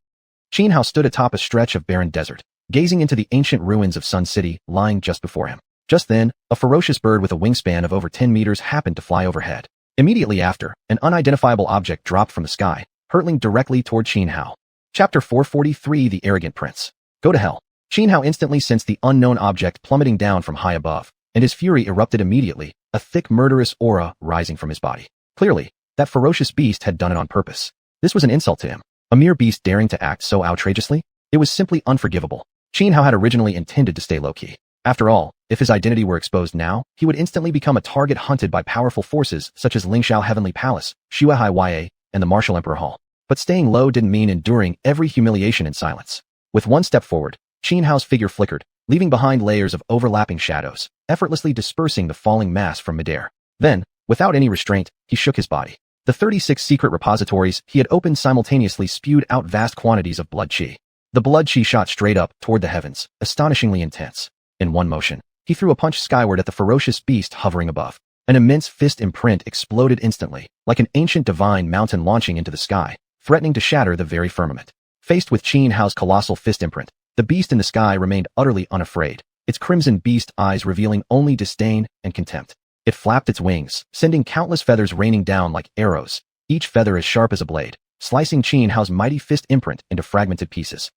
Xianhao stood atop a stretch of barren desert, gazing into the ancient ruins of Sun City lying just before him. Just then, a ferocious bird with a wingspan of over 10 meters happened to fly overhead. Immediately after, an unidentifiable object dropped from the sky, hurtling directly toward Xianhao. Chapter 443: The Arrogant Prince. Go to hell. Xianhao instantly sensed the unknown object plummeting down from high above, and his fury erupted immediately, a thick murderous aura rising from his body. Clearly, that ferocious beast had done it on purpose. This was an insult to him. A mere beast daring to act so outrageously? It was simply unforgivable. Xianhao had originally intended to stay low-key. After all, if his identity were exposed now, he would instantly become a target hunted by powerful forces such as Lingxiao Heavenly Palace, Xuanhuan, and the Martial Emperor Hall. But staying low didn't mean enduring every humiliation in silence. With one step forward, Xianhao's figure flickered, leaving behind layers of overlapping shadows, effortlessly dispersing the falling mass from midair. Then, without any restraint, he shook his body. The 36 secret repositories he had opened simultaneously spewed out vast quantities of blood qi. The blood qi shot straight up toward the heavens, astonishingly intense. In one motion, he threw a punch skyward at the ferocious beast hovering above. An immense fist imprint exploded instantly, like an ancient divine mountain launching into the sky, threatening to shatter the very firmament. Faced with Xianhao's colossal fist imprint, the beast in the sky remained utterly unafraid, its crimson beast eyes revealing only disdain and contempt. It flapped its wings, sending countless feathers raining down like arrows, each feather as sharp as a blade, slicing Xianhao's mighty fist imprint into fragmented pieces.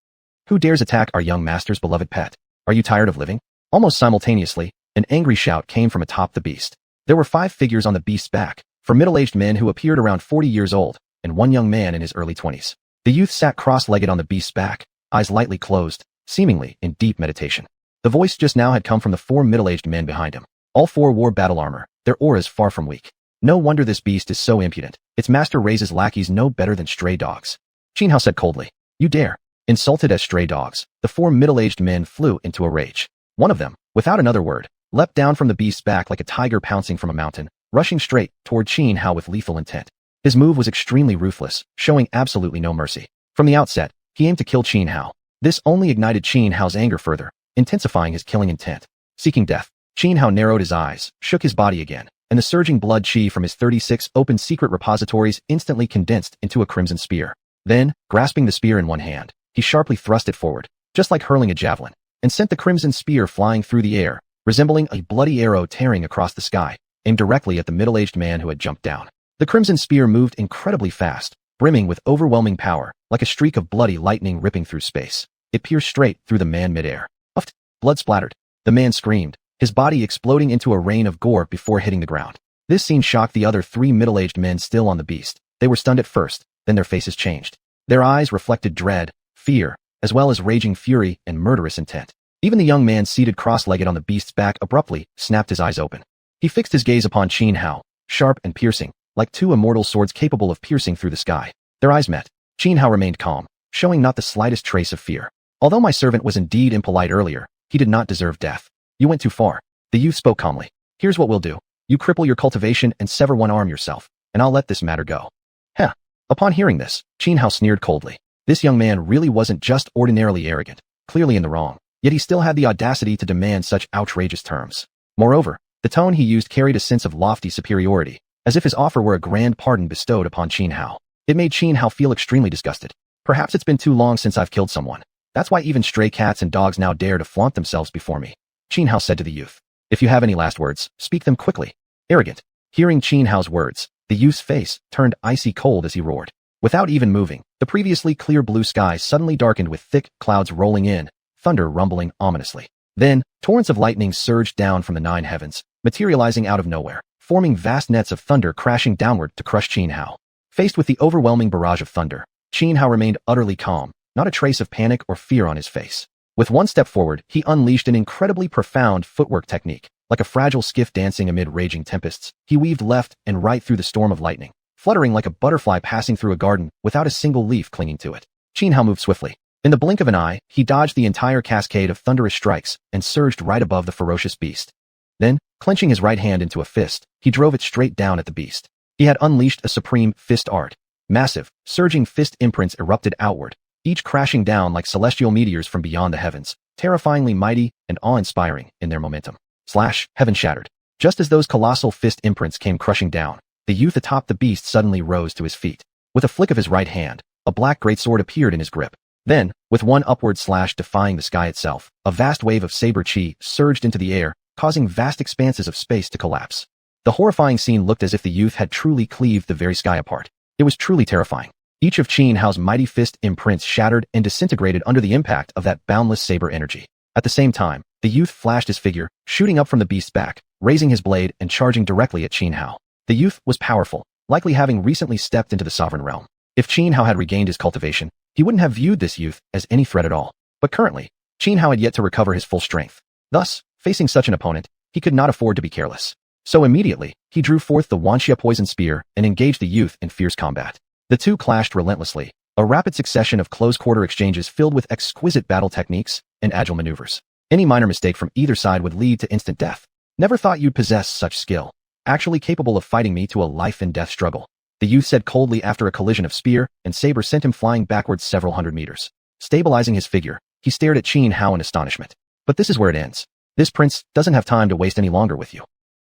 Who dares attack our young master's beloved pet? Are you tired of living? Almost simultaneously, an angry shout came from atop the beast. There were 5 figures on the beast's back, 4 middle-aged men who appeared around 40 years old, and 1 young man in his early 20s. The youth sat cross-legged on the beast's back, eyes lightly closed, seemingly in deep meditation. The voice just now had come from the 4 middle-aged men behind him. All 4 wore battle armor, their auras far from weak. No wonder this beast is so impudent. Its master raises lackeys no better than stray dogs. Xianhao said coldly, "You dare." Insulted as stray dogs, the 4 middle-aged men flew into a rage. One of them, without another word, leapt down from the beast's back like a tiger pouncing from a mountain, rushing straight toward Xianhao with lethal intent. His move was extremely ruthless, showing absolutely no mercy. From the outset, he aimed to kill Xianhao. This only ignited Xianhao's anger further, intensifying his killing intent. Seeking death, Xianhao narrowed his eyes, shook his body again, and the surging blood chi from his 36 open secret repositories instantly condensed into a crimson spear. Then, grasping the spear in one hand, he sharply thrust it forward, just like hurling a javelin, and sent the crimson spear flying through the air, resembling a bloody arrow tearing across the sky, aimed directly at the middle-aged man who had jumped down. The crimson spear moved incredibly fast, brimming with overwhelming power, like a streak of bloody lightning ripping through space. It pierced straight through the man midair. Puffed, blood splattered. The man screamed, his body exploding into a rain of gore before hitting the ground. This scene shocked the other 3 middle-aged men still on the beast. They were stunned at first, then their faces changed. Their eyes reflected dread, fear, as well as raging fury and murderous intent. Even the young man seated cross-legged on the beast's back abruptly snapped his eyes open. He fixed his gaze upon Xianhao, sharp and piercing, like 2 immortal swords capable of piercing through the sky. Their eyes met. Xianhao remained calm, showing not the slightest trace of fear. Although my servant was indeed impolite earlier, he did not deserve death. You went too far. The youth spoke calmly. Here's what we'll do. You cripple your cultivation and sever one arm yourself, and I'll let this matter go. Heh. Upon hearing this, Xianhao sneered coldly. This young man really wasn't just ordinarily arrogant, clearly in the wrong, yet he still had the audacity to demand such outrageous terms. Moreover, the tone he used carried a sense of lofty superiority, as if his offer were a grand pardon bestowed upon Xianhao. It made Xianhao feel extremely disgusted. Perhaps it's been too long since I've killed someone. That's why even stray cats and dogs now dare to flaunt themselves before me. Xianhao said to the youth. If you have any last words, speak them quickly. Arrogant. Hearing Xianhao's words, the youth's face turned icy cold as he roared. Without even moving, the previously clear blue sky suddenly darkened with thick clouds rolling in, thunder rumbling ominously. Then, torrents of lightning surged down from the 9 heavens, materializing out of nowhere, forming vast nets of thunder crashing downward to crush Xianhao. Faced with the overwhelming barrage of thunder, Xianhao remained utterly calm, not a trace of panic or fear on his face. With one step forward, he unleashed an incredibly profound footwork technique. Like a fragile skiff dancing amid raging tempests, he weaved left and right through the storm of lightning, fluttering like a butterfly passing through a garden without a single leaf clinging to it. Xianhao moved swiftly. In the blink of an eye, he dodged the entire cascade of thunderous strikes and surged right above the ferocious beast. Then, clenching his right hand into a fist, he drove it straight down at the beast. He had unleashed a supreme fist art. Massive, surging fist imprints erupted outward, each crashing down like celestial meteors from beyond the heavens, terrifyingly mighty and awe-inspiring in their momentum. Slash, heaven shattered. Just as those colossal fist imprints came crushing down, the youth atop the beast suddenly rose to his feet. With a flick of his right hand, a black greatsword appeared in his grip. Then, with one upward slash defying the sky itself, a vast wave of saber chi surged into the air, causing vast expanses of space to collapse. The horrifying scene looked as if the youth had truly cleaved the very sky apart. It was truly terrifying. Each of Xianhao's mighty fist imprints shattered and disintegrated under the impact of that boundless saber energy. At the same time, the youth flashed his figure, shooting up from the beast's back, raising his blade and charging directly at Xianhao. The youth was powerful, likely having recently stepped into the sovereign realm. If Xianhao had regained his cultivation, he wouldn't have viewed this youth as any threat at all. But currently, Xianhao had yet to recover his full strength. Thus, facing such an opponent, he could not afford to be careless. So immediately, he drew forth the xianxia poison spear and engaged the youth in fierce combat. The two clashed relentlessly, a rapid succession of close-quarter exchanges filled with exquisite battle techniques and agile maneuvers. Any minor mistake from either side would lead to instant death. Never thought you'd possess such skill. Actually capable of fighting me to a life-and-death struggle. The youth said coldly after a collision of spear and saber sent him flying backwards several hundred meters. Stabilizing his figure, he stared at Xianhao in astonishment. But this is where it ends. This prince doesn't have time to waste any longer with you.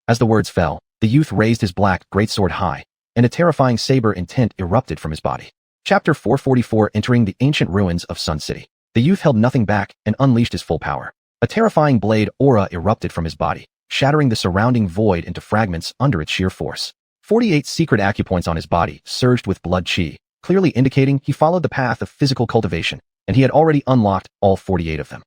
As the words fell, the youth raised his black greatsword high, and a terrifying saber intent erupted from his body. Chapter 444 Entering the Ancient Ruins of Sun City. The youth held nothing back and unleashed his full power. A terrifying blade aura erupted from his body, shattering the surrounding void into fragments under its sheer force. 48 secret acupoints on his body surged with blood chi, clearly indicating he followed the path of physical cultivation, and he had already unlocked all 48 of them.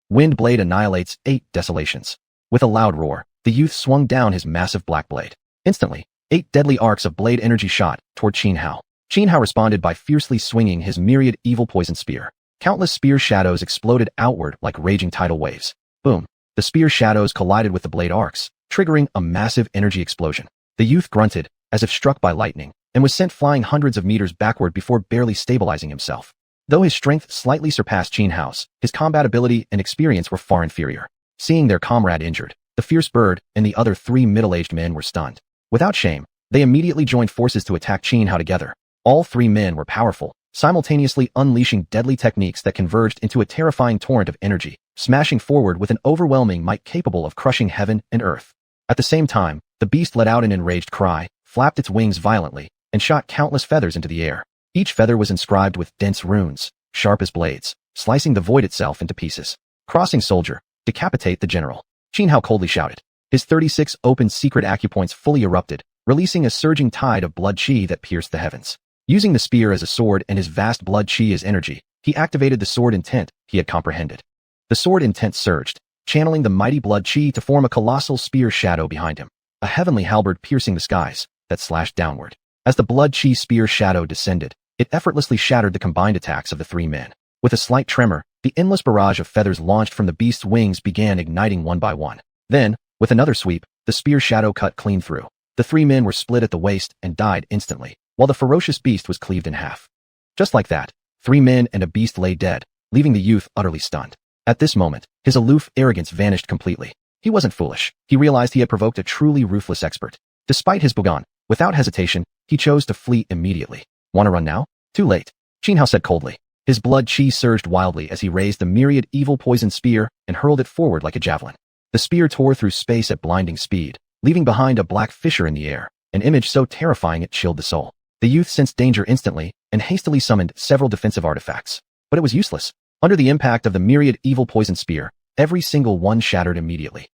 Wind blade annihilates 8 desolations. With a loud roar, the youth swung down his massive black blade. Instantly, 8 deadly arcs of blade energy shot toward Xianhao. Xianhao responded by fiercely swinging his myriad evil poison spear. Countless spear shadows exploded outward like raging tidal waves. Boom! The spear shadows collided with the blade arcs, triggering a massive energy explosion. The youth grunted, as if struck by lightning, and was sent flying hundreds of meters backward before barely stabilizing himself. Though his strength slightly surpassed Xianhao's, his combat ability and experience were far inferior. Seeing their comrade injured, the fierce bird and the other 3 middle-aged men were stunned. Without shame, they immediately joined forces to attack Xianhao together. All 3 men were powerful, simultaneously unleashing deadly techniques that converged into a terrifying torrent of energy, smashing forward with an overwhelming might capable of crushing heaven and earth. At the same time, the beast let out an enraged cry, flapped its wings violently, and shot countless feathers into the air. Each feather was inscribed with dense runes, sharp as blades, slicing the void itself into pieces. Crossing soldier, decapitate the general. Xianhao coldly shouted. His 36 open secret acupoints fully erupted, releasing a surging tide of blood chi that pierced the heavens. Using the spear as a sword and his vast blood chi as energy, he activated the sword intent he had comprehended. The sword intent surged, channeling the mighty blood chi to form a colossal spear shadow behind him, a heavenly halberd piercing the skies that slashed downward. As the blood chi spear shadow descended, it effortlessly shattered the combined attacks of the 3 men. With a slight tremor, the endless barrage of feathers launched from the beast's wings began igniting one by one. Then, with another sweep, the spear shadow cut clean through. The 3 men were split at the waist and died instantly, while the ferocious beast was cleaved in half. Just like that, 3 men and a beast lay dead, leaving the youth utterly stunned. At this moment, his aloof arrogance vanished completely. He wasn't foolish. He realized he had provoked a truly ruthless expert. Despite his bogon, without hesitation, he chose to flee immediately. Want to run now? Too late, Xianhao said coldly. His blood chi surged wildly as he raised the myriad evil poison spear and hurled it forward like a javelin. The spear tore through space at blinding speed, leaving behind a black fissure in the air, an image so terrifying it chilled the soul. The youth sensed danger instantly and hastily summoned several defensive artifacts. But it was useless. Under the impact of the myriad evil poison spear, every single one shattered immediately.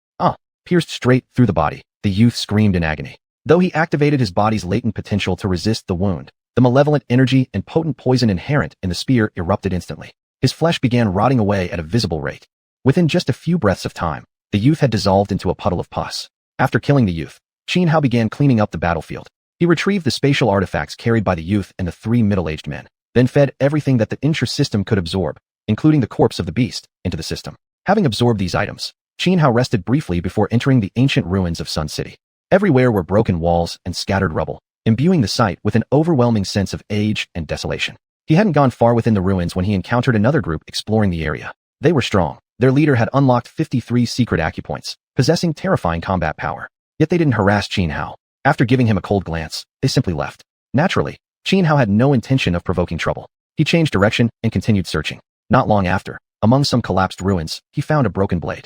Pierced straight through the body, the youth screamed in agony. Though he activated his body's latent potential to resist the wound, the malevolent energy and potent poison inherent in the spear erupted instantly. His flesh began rotting away at a visible rate. Within just a few breaths of time, the youth had dissolved into a puddle of pus. After killing the youth, Xianhao began cleaning up the battlefield. He retrieved the spatial artifacts carried by the youth and the 3 middle-aged men, then fed everything that the intra-system could absorb, including the corpse of the beast, into the system. Having absorbed these items, Xianhao rested briefly before entering the ancient ruins of Sun City. Everywhere were broken walls and scattered rubble, imbuing the sight with an overwhelming sense of age and desolation. He hadn't gone far within the ruins when he encountered another group exploring the area. They were strong. Their leader had unlocked 53 secret acupoints, possessing terrifying combat power. Yet they didn't harass Xianhao. After giving him a cold glance, they simply left. Naturally, Xianhao had no intention of provoking trouble. He changed direction and continued searching. Not long after, among some collapsed ruins, he found a broken blade.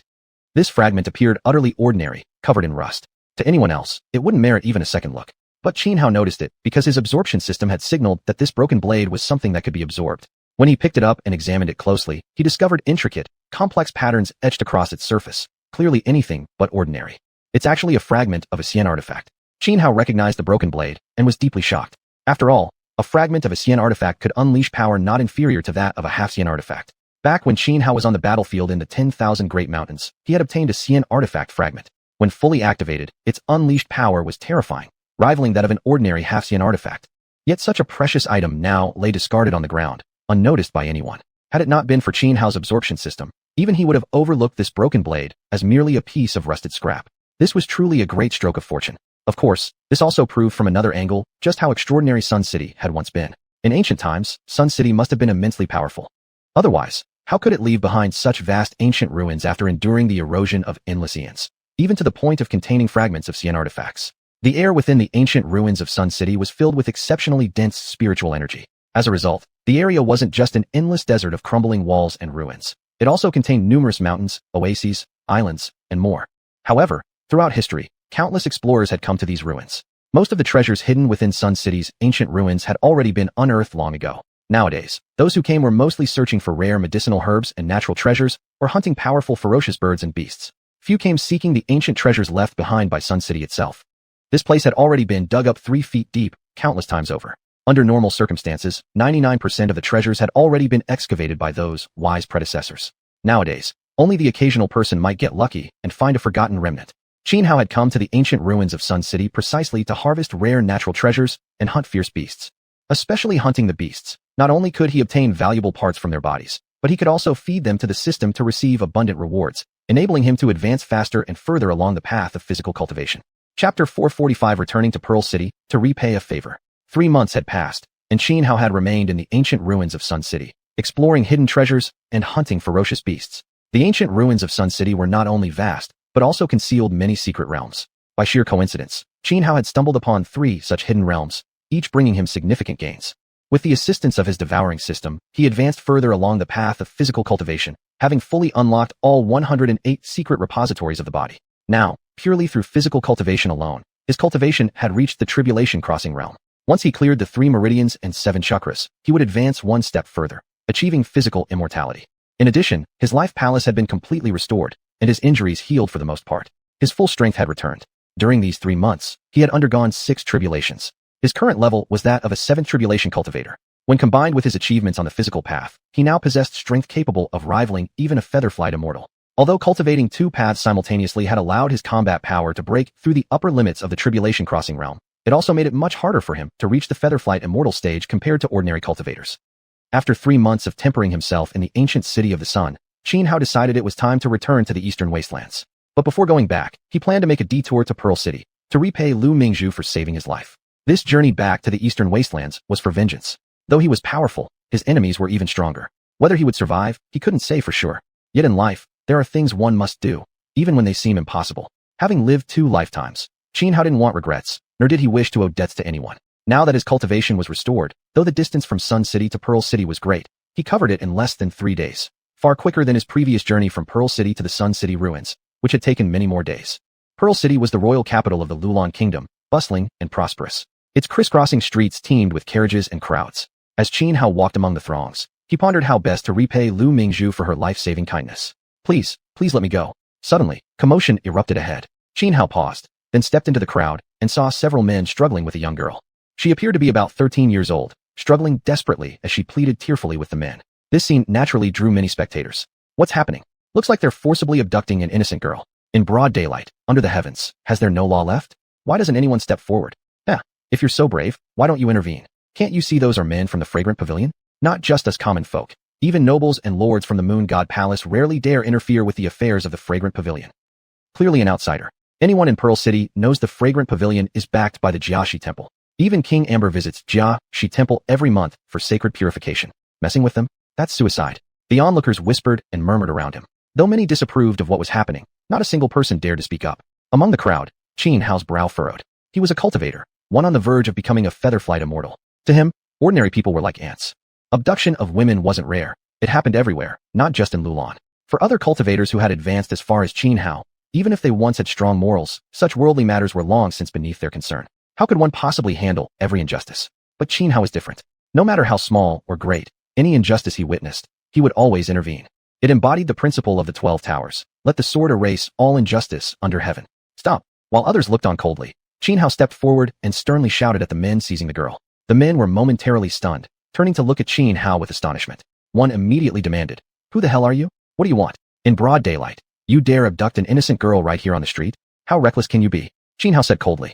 This fragment appeared utterly ordinary, covered in rust. To anyone else, it wouldn't merit even a second look. But Xianhao noticed it because his absorption system had signaled that this broken blade was something that could be absorbed. When he picked it up and examined it closely, he discovered intricate, complex patterns etched across its surface, clearly anything but ordinary. It's actually a fragment of a xian artifact. Xianhao recognized the broken blade and was deeply shocked. After all, a fragment of a xian artifact could unleash power not inferior to that of a half-xian artifact. Back when Xianhao was on the battlefield in the 10,000 Great Mountains, he had obtained a xian artifact fragment. When fully activated, its unleashed power was terrifying, rivaling that of an ordinary half-xian artifact. Yet such a precious item now lay discarded on the ground, unnoticed by anyone. Had it not been for Xianhao's absorption system, even he would have overlooked this broken blade as merely a piece of rusted scrap. This was truly a great stroke of fortune. Of course, this also proved from another angle just how extraordinary Sun City had once been. In ancient times, Sun City must have been immensely powerful. Otherwise, how could it leave behind such vast ancient ruins after enduring the erosion of endless eons, even to the point of containing fragments of xian artifacts? The air within the ancient ruins of Sun City was filled with exceptionally dense spiritual energy. As a result, the area wasn't just an endless desert of crumbling walls and ruins. It also contained numerous mountains, oases, islands, and more. However, throughout history, countless explorers had come to these ruins. Most of the treasures hidden within Sun City's ancient ruins had already been unearthed long ago. Nowadays, those who came were mostly searching for rare medicinal herbs and natural treasures, or hunting powerful ferocious birds and beasts. Few came seeking the ancient treasures left behind by Sun City itself. This place had already been dug up 3 feet deep, countless times over. Under normal circumstances, 99% of the treasures had already been excavated by those wise predecessors. Nowadays, only the occasional person might get lucky and find a forgotten remnant. Xianhao had come to the ancient ruins of Sun City precisely to harvest rare natural treasures and hunt fierce beasts. especially hunting the beasts. Not only could he obtain valuable parts from their bodies, but he could also feed them to the system to receive abundant rewards, enabling him to advance faster and further along the path of physical cultivation. Chapter 445. Returning to Pearl City to repay a favor. 3 months had passed, and Xianhao had remained in the ancient ruins of Sun City, exploring hidden treasures and hunting ferocious beasts. The ancient ruins of Sun City were not only vast, but also concealed many secret realms. By sheer coincidence, Xianhao had stumbled upon 3 such hidden realms, each bringing him significant gains. With the assistance of his devouring system, he advanced further along the path of physical cultivation, having fully unlocked all 108 secret repositories of the body. Now, purely through physical cultivation alone, his cultivation had reached the tribulation crossing realm. Once he cleared the 3 meridians and 7 chakras, he would advance one step further, achieving physical immortality. In addition, his life palace had been completely restored, and his injuries healed for the most part. His full strength had returned. During these 3 months, he had undergone 6 tribulations. His current level was that of a 7th tribulation cultivator. When combined with his achievements on the physical path, he now possessed strength capable of rivaling even a featherflight immortal. Although cultivating 2 paths simultaneously had allowed his combat power to break through the upper limits of the tribulation crossing realm, it also made it much harder for him to reach the featherflight immortal stage compared to ordinary cultivators. After 3 months of tempering himself in the ancient city of the sun, Xianhao decided it was time to return to the eastern wastelands. But before going back, he planned to make a detour to Pearl City to repay Lu Mingzhu for saving his life. This journey back to the eastern wastelands was for vengeance. Though he was powerful, his enemies were even stronger. Whether he would survive, he couldn't say for sure. Yet in life, there are things one must do, even when they seem impossible. Having lived 2 lifetimes, Xianhao didn't want regrets, nor did he wish to owe debts to anyone. Now that his cultivation was restored, though the distance from Sun City to Pearl City was great, he covered it in less than 3 days, far quicker than his previous journey from Pearl City to the Sun City ruins, which had taken many more days. Pearl City was the royal capital of the Lulan Kingdom, bustling and prosperous. Its crisscrossing streets teemed with carriages and crowds. As Xianhao walked among the throngs, he pondered how best to repay Lu Mingzhu for her life-saving kindness. Please let me go. Suddenly, commotion erupted ahead. Xianhao paused, then stepped into the crowd and saw several men struggling with a young girl. She appeared to be about 13 years old, struggling desperately as she pleaded tearfully with the men. This scene naturally drew many spectators. What's happening? Looks like they're forcibly abducting an innocent girl. In broad daylight, under the heavens, has there no law left? Why doesn't anyone step forward? If you're so brave, why don't you intervene? Can't you see those are men from the fragrant pavilion? Not just us common folk. Even nobles and lords from the Moon God Palace rarely dare interfere with the affairs of the fragrant pavilion. Clearly an outsider. Anyone in Pearl City knows the fragrant pavilion is backed by the Jiaxi Temple. Even King Amber visits Jiaxi Temple every month for sacred purification. Messing with them? That's suicide. The onlookers whispered and murmured around him. Though many disapproved of what was happening, not a single person dared to speak up. Among the crowd, Xianhao's brow furrowed. He was a cultivator, one on the verge of becoming a featherflight immortal. To him, ordinary people were like ants. Abduction of women wasn't rare. It happened everywhere, not just in Lulan. For other cultivators who had advanced as far as Xianhao, even if they once had strong morals, such worldly matters were long since beneath their concern. How could one possibly handle every injustice? But Xianhao was different. No matter how small or great, any injustice he witnessed, he would always intervene. It embodied the principle of the 12 Towers. Let the sword erase all injustice under heaven. Stop. While others looked on coldly, Xianhao stepped forward and sternly shouted at the men seizing the girl. The men were momentarily stunned, turning to look at Xianhao with astonishment. One immediately demanded, "Who the hell are you? What do you want? In broad daylight, you dare abduct an innocent girl right here on the street? How reckless can you be?" Xianhao said coldly.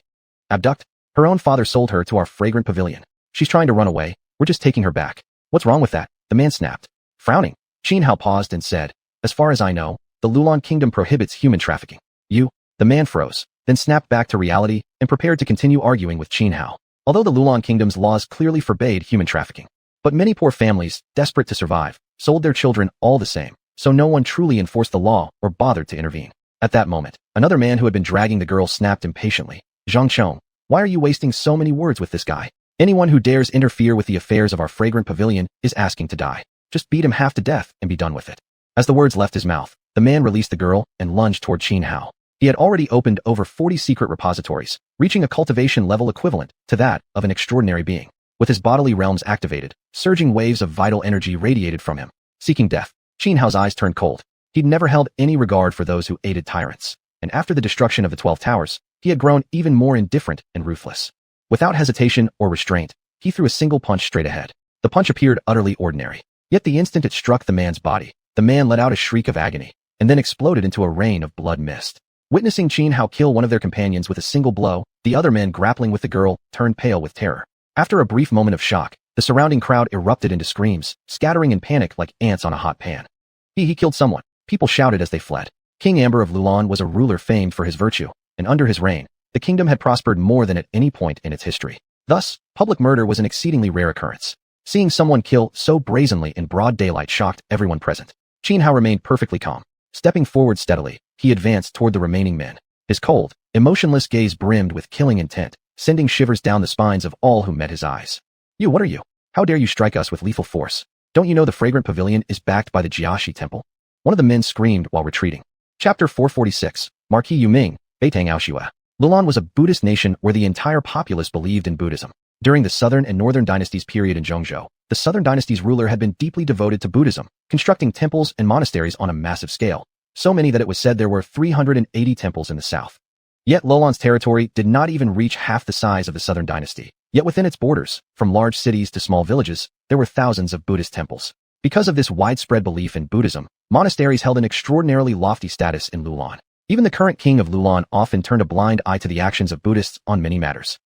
"Abduct? Her own father sold her to our fragrant pavilion. She's trying to run away. We're just taking her back. What's wrong with that?" The man snapped. Frowning, Xianhao paused and said, "As far as I know, the Lulan Kingdom prohibits human trafficking." "You?" The man froze, then snapped back to reality and prepared to continue arguing with Xianhao. Although the Lulan Kingdom's laws clearly forbade human trafficking, but many poor families, desperate to survive, sold their children all the same, so no one truly enforced the law or bothered to intervene. At that moment, another man who had been dragging the girl snapped impatiently, "Zhang, why are you wasting so many words with this guy? Anyone who dares interfere with the affairs of our fragrant pavilion is asking to die. Just beat him half to death and be done with it." As the words left his mouth, the man released the girl and lunged toward Xianhao. He had already opened over 40 secret repositories, reaching a cultivation level equivalent to that of an extraordinary being. With his bodily realms activated, surging waves of vital energy radiated from him. Seeking death, Xianhao's eyes turned cold. He'd never held any regard for those who aided tyrants, and after the destruction of the 12 Towers, he had grown even more indifferent and ruthless. Without hesitation or restraint, he threw a single punch straight ahead. The punch appeared utterly ordinary, yet the instant it struck the man's body, the man let out a shriek of agony, and then exploded into a rain of blood mist. Witnessing Xianhao kill one of their companions with a single blow, the other men grappling with the girl turned pale with terror. After a brief moment of shock, the surrounding crowd erupted into screams, scattering in panic like ants on a hot pan. He killed someone. People shouted as they fled. King Amber of Lulan was a ruler famed for his virtue, and under his reign, the kingdom had prospered more than at any point in its history. Thus, public murder was an exceedingly rare occurrence. Seeing someone kill so brazenly in broad daylight shocked everyone present. Xianhao remained perfectly calm. Stepping forward steadily, he advanced toward the remaining men. His cold, emotionless gaze brimmed with killing intent, sending shivers down the spines of all who met his eyes. "You, what are you? How dare you strike us with lethal force? Don't you know the fragrant pavilion is backed by the Jiaxi temple?" One of the men screamed while retreating. Chapter 446, Marquis Yuming, Beitang Aoshua. Lulan was a Buddhist nation where the entire populace believed in Buddhism. During the Southern and Northern Dynasties period in Zhongzhou, the Southern Dynasty's ruler had been deeply devoted to Buddhism, constructing temples and monasteries on a massive scale, so many that it was said there were 380 temples in the south. Yet Lulan's territory did not even reach half the size of the Southern Dynasty. Yet within its borders, from large cities to small villages, there were thousands of Buddhist temples. Because of this widespread belief in Buddhism, monasteries held an extraordinarily lofty status in Lulan. Even the current king of Lulan often turned a blind eye to the actions of Buddhists on many matters.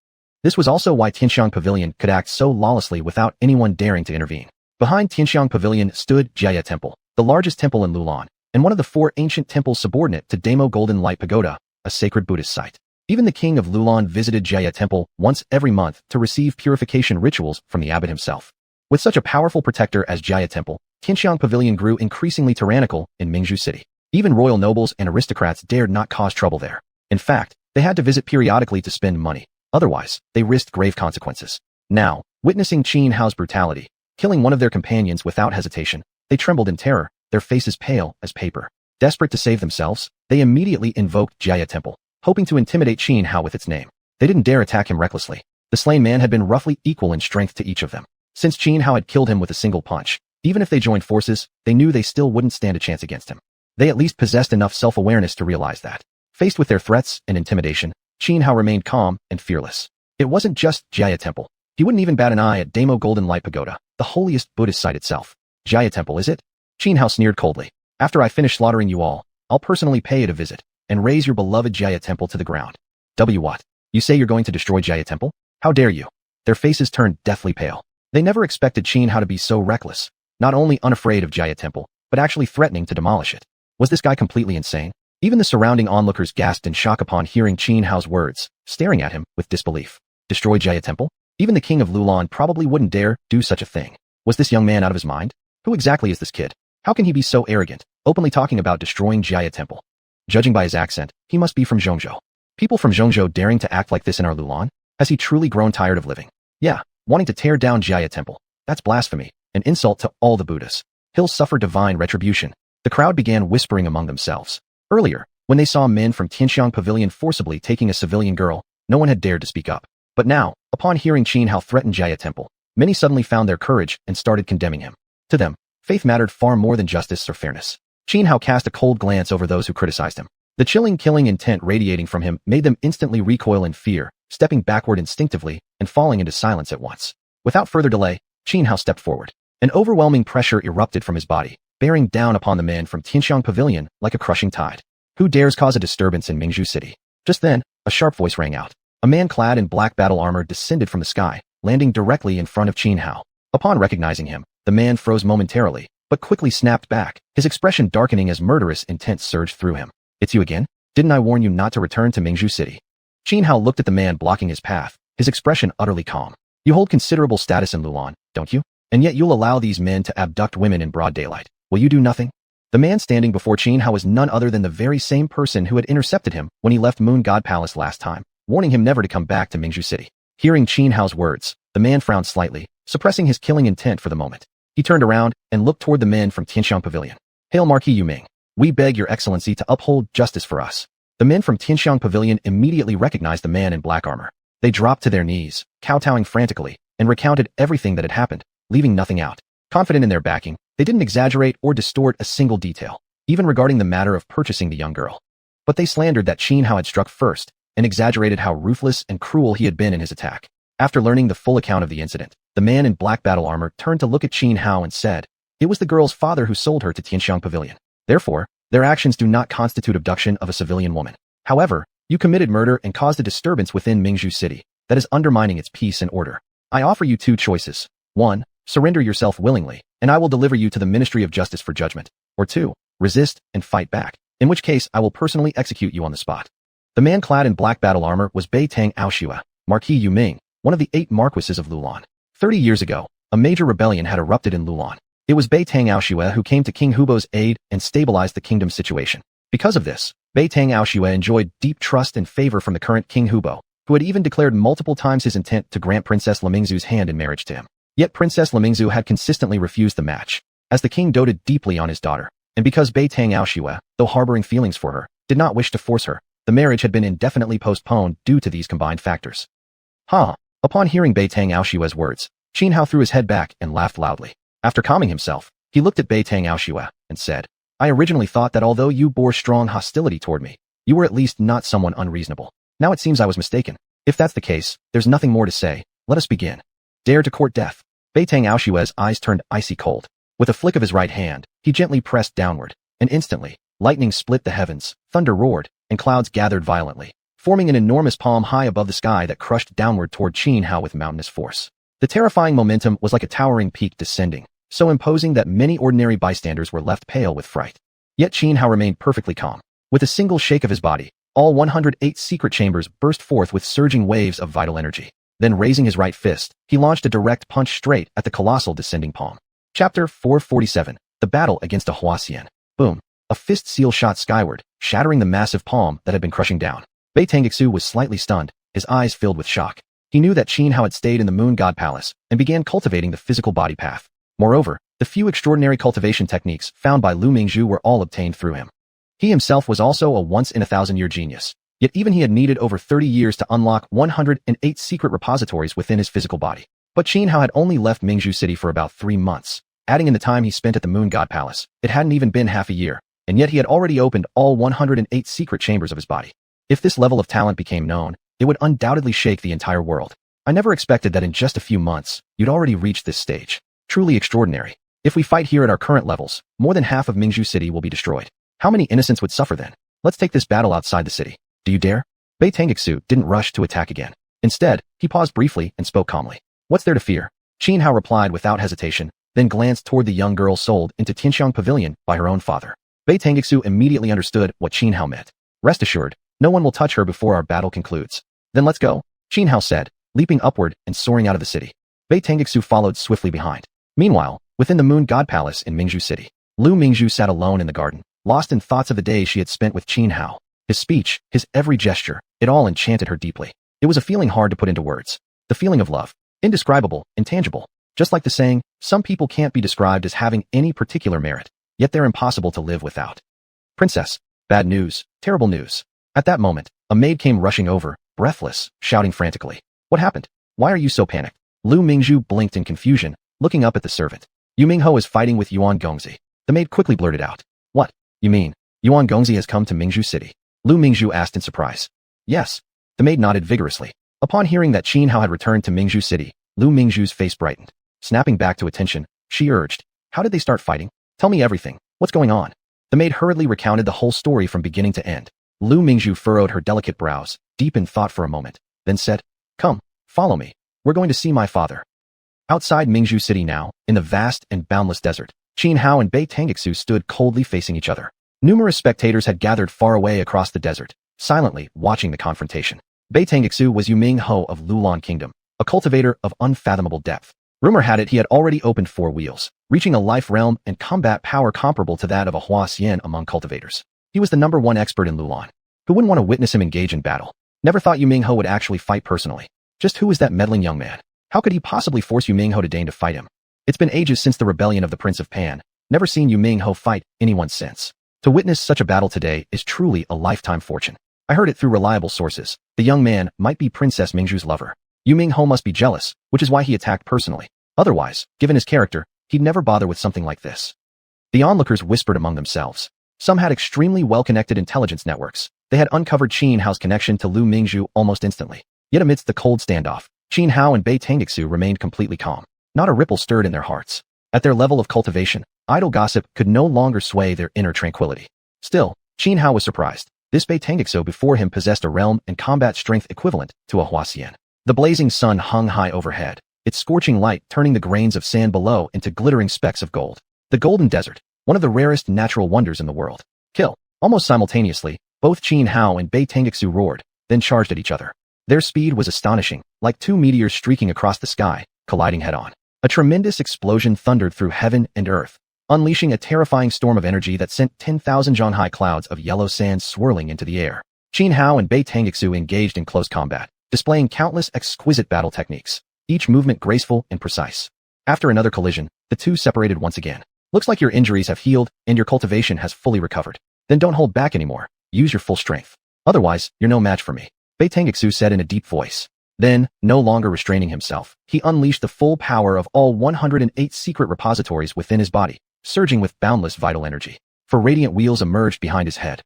This was also why Tianxiang Pavilion could act so lawlessly without anyone daring to intervene. Behind Tianxiang Pavilion stood Jia Temple, the largest temple in Lulan, and one of the 4 ancient temples subordinate to Damo Golden Light Pagoda, a sacred Buddhist site. Even the king of Lulan visited Jia Temple once every month to receive purification rituals from the abbot himself. With such a powerful protector as Jia Temple, Tianxiang Pavilion grew increasingly tyrannical in Mingzhu City. Even royal nobles and aristocrats dared not cause trouble there. In fact, they had to visit periodically to spend money. Otherwise, they risked grave consequences. Now, witnessing Qin Hao's brutality, killing one of their companions without hesitation, they trembled in terror, their faces pale as paper. Desperate to save themselves, they immediately invoked Jia Temple, hoping to intimidate Qin Hao with its name. They didn't dare attack him recklessly. The slain man had been roughly equal in strength to each of them. Since Qin Hao had killed him with a single punch, even if they joined forces, they knew they still wouldn't stand a chance against him. They at least possessed enough self-awareness to realize that. Faced with their threats and intimidation, Qin Hao remained calm and fearless. It wasn't just Jia Temple. He wouldn't even bat an eye at Damo Golden Light Pagoda, the holiest Buddhist site itself. "Jia Temple, is it?" Qin Hao sneered coldly. "After I finish slaughtering you all, I'll personally pay it a visit and raise your beloved Jia Temple to the ground." What? You say you're going to destroy Jia Temple? How dare you? Their faces turned deathly pale. They never expected Qin Hao to be so reckless, not only unafraid of Jia Temple, but actually threatening to demolish it. Was this guy completely insane? Even the surrounding onlookers gasped in shock upon hearing Qin Hao's words, staring at him with disbelief. Destroy Jia Temple? Even the king of Lulan probably wouldn't dare do such a thing. Was this young man out of his mind? Who exactly is this kid? How can he be so arrogant, openly talking about destroying Jia Temple? Judging by his accent, he must be from Zhongzhou. People from Zhongzhou daring to act like this in our Lulan? Has he truly grown tired of living? Yeah, wanting to tear down Jia Temple. That's blasphemy, an insult to all the Buddhas. He'll suffer divine retribution. The crowd began whispering among themselves. Earlier, when they saw men from Tianxiang Pavilion forcibly taking a civilian girl, no one had dared to speak up. But now, upon hearing Qin Hao threaten Jia Temple, many suddenly found their courage and started condemning him. To them, faith mattered far more than justice or fairness. Qin Hao cast a cold glance over those who criticized him. The chilling killing intent radiating from him made them instantly recoil in fear, stepping backward instinctively and falling into silence at once. Without further delay, Qin Hao stepped forward. An overwhelming pressure erupted from his body, bearing down upon the men from Tianxiang Pavilion like a crushing tide. Who dares cause a disturbance in Mingzhu City? Just then, a sharp voice rang out. A man clad in black battle armor descended from the sky, landing directly in front of Qin Hao. Upon recognizing him, the man froze momentarily, but quickly snapped back, his expression darkening as murderous intent surged through him. "It's you again? Didn't I warn you not to return to Mingzhu City?" Qin Hao looked at the man blocking his path, his expression utterly calm. "You hold considerable status in Lulan, don't you? And yet you'll allow these men to abduct women in broad daylight. Will you do nothing?" The man standing before Qin Hao was none other than the very same person who had intercepted him when he left Moon God Palace last time, warning him never to come back to Mingzhu City. Hearing Qin Hao's words, the man frowned slightly, suppressing his killing intent for the moment. He turned around and looked toward the men from Tianxiang Pavilion. "Hail Marquis Yuming. We beg your excellency to uphold justice for us." The men from Tianxiang Pavilion immediately recognized the man in black armor. They dropped to their knees, kowtowing frantically, and recounted everything that had happened, leaving nothing out. Confident in their backing, they didn't exaggerate or distort a single detail, even regarding the matter of purchasing the young girl. But they slandered that Qin Hao had struck first, and exaggerated how ruthless and cruel he had been in his attack. After learning the full account of the incident, the man in black battle armor turned to look at Qin Hao and said, "It was the girl's father who sold her to Tianxiang Pavilion. Therefore, their actions do not constitute abduction of a civilian woman. However, you committed murder and caused a disturbance within Mingzhu City that is undermining its peace and order. I offer you two choices. 1. Surrender yourself willingly, and I will deliver you to the Ministry of Justice for judgment. Or 2. Resist and fight back, in which case I will personally execute you on the spot. The man clad in black battle armor was Beitang Aoxue, Marquis Yu Ming, one of the 8 marquises of Lulan. 30 years ago, a major rebellion had erupted in Lulan. It was Beitang Aoxue who came to King Hubo's aid and stabilized the kingdom's situation. Because of this, Beitang Aoxue enjoyed deep trust and favor from the current King Hubo, who had even declared multiple times his intent to grant Princess Lemingzu's hand in marriage to him. Yet Princess Lemingzu had consistently refused the match, as the king doted deeply on his daughter, and because Beitang Aoxue, though harboring feelings for her, did not wish to force her, the marriage had been indefinitely postponed due to these combined factors. Upon hearing Beitang Aoxue's words, Xuanhuan threw his head back and laughed loudly. After calming himself, he looked at Beitang Aoxue and said, I originally thought that although you bore strong hostility toward me, you were at least not someone unreasonable. Now it seems I was mistaken. If that's the case, there's nothing more to say. Let us begin. Dare to court death. Beitang Aoxue's eyes turned icy cold. With a flick of his right hand, he gently pressed downward, and instantly, lightning split the heavens, thunder roared, and clouds gathered violently, forming an enormous palm high above the sky that crushed downward toward Xuanhuan with mountainous force. The terrifying momentum was like a towering peak descending, so imposing that many ordinary bystanders were left pale with fright. Yet Xuanhuan remained perfectly calm. With a single shake of his body, all 108 secret chambers burst forth with surging waves of vital energy. Then raising his right fist, he launched a direct punch straight at the colossal descending palm. Chapter 447, The Battle Against a xiuxian. Boom. A fist seal shot skyward, shattering the massive palm that had been crushing down. Beitang was slightly stunned, his eyes filled with shock. He knew that Xuanhuan had stayed in the Moon God Palace and began cultivating the physical body path. Moreover, the few extraordinary cultivation techniques found by Lu Mingzhu were all obtained through him. He himself was also a once-in-a-thousand-year genius, yet even he had needed over 30 years to unlock 108 secret repositories within his physical body. But Xuanhuan had only left Mingzhu City for about 3 months. Adding in the time he spent at the Moon God Palace, it hadn't even been half a year, and yet he had already opened all 108 secret chambers of his body. If this level of talent became known, it would undoubtedly shake the entire world. I never expected that in just a few months, you'd already reached this stage. Truly extraordinary. If we fight here at our current levels, more than half of Mingzhu City will be destroyed. How many innocents would suffer then? Let's take this battle outside the city. Do you dare? Beitang didn't rush to attack again. Instead, he paused briefly and spoke calmly. What's there to fear? Xuanhuan replied without hesitation, then glanced toward the young girl sold into Tianxiang Pavilion by her own father. Beitang immediately understood what Xuanhuan meant. Rest assured, no one will touch her before our battle concludes. Then let's go, Xuanhuan said, leaping upward and soaring out of the city. Beitang followed swiftly behind. Meanwhile, within the Moon God Palace in Mingzhu City, Lu Mingzhu sat alone in the garden, lost in thoughts of the day she had spent with Xuanhuan. His speech, his every gesture, it all enchanted her deeply. It was a feeling hard to put into words. The feeling of love. Indescribable, intangible. Just like the saying, some people can't be described as having any particular merit, yet they're impossible to live without. Princess. Bad news, terrible news. At that moment, a maid came rushing over, breathless, shouting frantically. What happened? Why are you so panicked? Lu Mingzhu blinked in confusion, looking up at the servant. Yu Mingho is fighting with Yuan Gongzi. The maid quickly blurted out. What? You mean, Yuan Gongzi has come to Mingzhu City? Lu Mingzhu asked in surprise. Yes. The maid nodded vigorously. Upon hearing that Xuanhuan had returned to Mingzhu City, Lu Mingzhu's face brightened. Snapping back to attention, she urged, how did they start fighting? Tell me everything. What's going on? The maid hurriedly recounted the whole story from beginning to end. Lu Mingzhu furrowed her delicate brows, deep in thought for a moment, then said, Come, follow me. We're going to see my father. Outside Mingzhu City now, in the vast and boundless desert, Xuanhuan and Beitang stood coldly facing each other. Numerous spectators had gathered far away across the desert, silently watching the confrontation. Beitang was Yu Mingho of Lulan Kingdom, a cultivator of unfathomable depth. Rumor had it he had already opened 4 wheels, reaching a life realm and combat power comparable to that of a xiuxian among cultivators. He was the #1 expert in Lulan. Who wouldn't want to witness him engage in battle? Never thought Yu Mingho would actually fight personally. Just who was that meddling young man? How could he possibly force Yu Mingho to deign to fight him? It's been ages since the rebellion of the Prince of Pan. Never seen Yu Mingho fight anyone since. To witness such a battle today is truly a lifetime fortune. I heard it through reliable sources. The young man might be Princess Mingzhu's lover. Yu Mingho must be jealous, which is why he attacked personally. Otherwise, given his character, he'd never bother with something like this. The onlookers whispered among themselves. Some had extremely well-connected intelligence networks. They had uncovered Xuanhuan's connection to Lu Mingzhu almost instantly. Yet amidst the cold standoff, Xuanhuan and Beitang remained completely calm. Not a ripple stirred in their hearts. At their level of cultivation, idle gossip could no longer sway their inner tranquility. Still, Xuanhuan was surprised. This Beitang before him possessed a realm and combat strength equivalent to a xiuxian. The blazing sun hung high overhead, its scorching light turning the grains of sand below into glittering specks of gold. The Golden Desert, one of the rarest natural wonders in the world. Kill. Almost simultaneously, both Xianhuan and Bei Tengetsu roared, then charged at each other. Their speed was astonishing, like two meteors streaking across the sky, colliding head-on. A tremendous explosion thundered through heaven and earth, unleashing a terrifying storm of energy that sent 10,000 Zhanhai clouds of yellow sand swirling into the air. Xianhuan and Bei Tengetsu engaged in close combat, displaying countless exquisite battle techniques, each movement graceful and precise. After another collision, the two separated once again. Looks like your injuries have healed and your cultivation has fully recovered. Then don't hold back anymore. Use your full strength. Otherwise, you're no match for me, Bei Tengetsu said in a deep voice. Then, no longer restraining himself, he unleashed the full power of all 108 secret repositories within his body, surging with boundless vital energy. 4 radiant wheels emerged behind his head.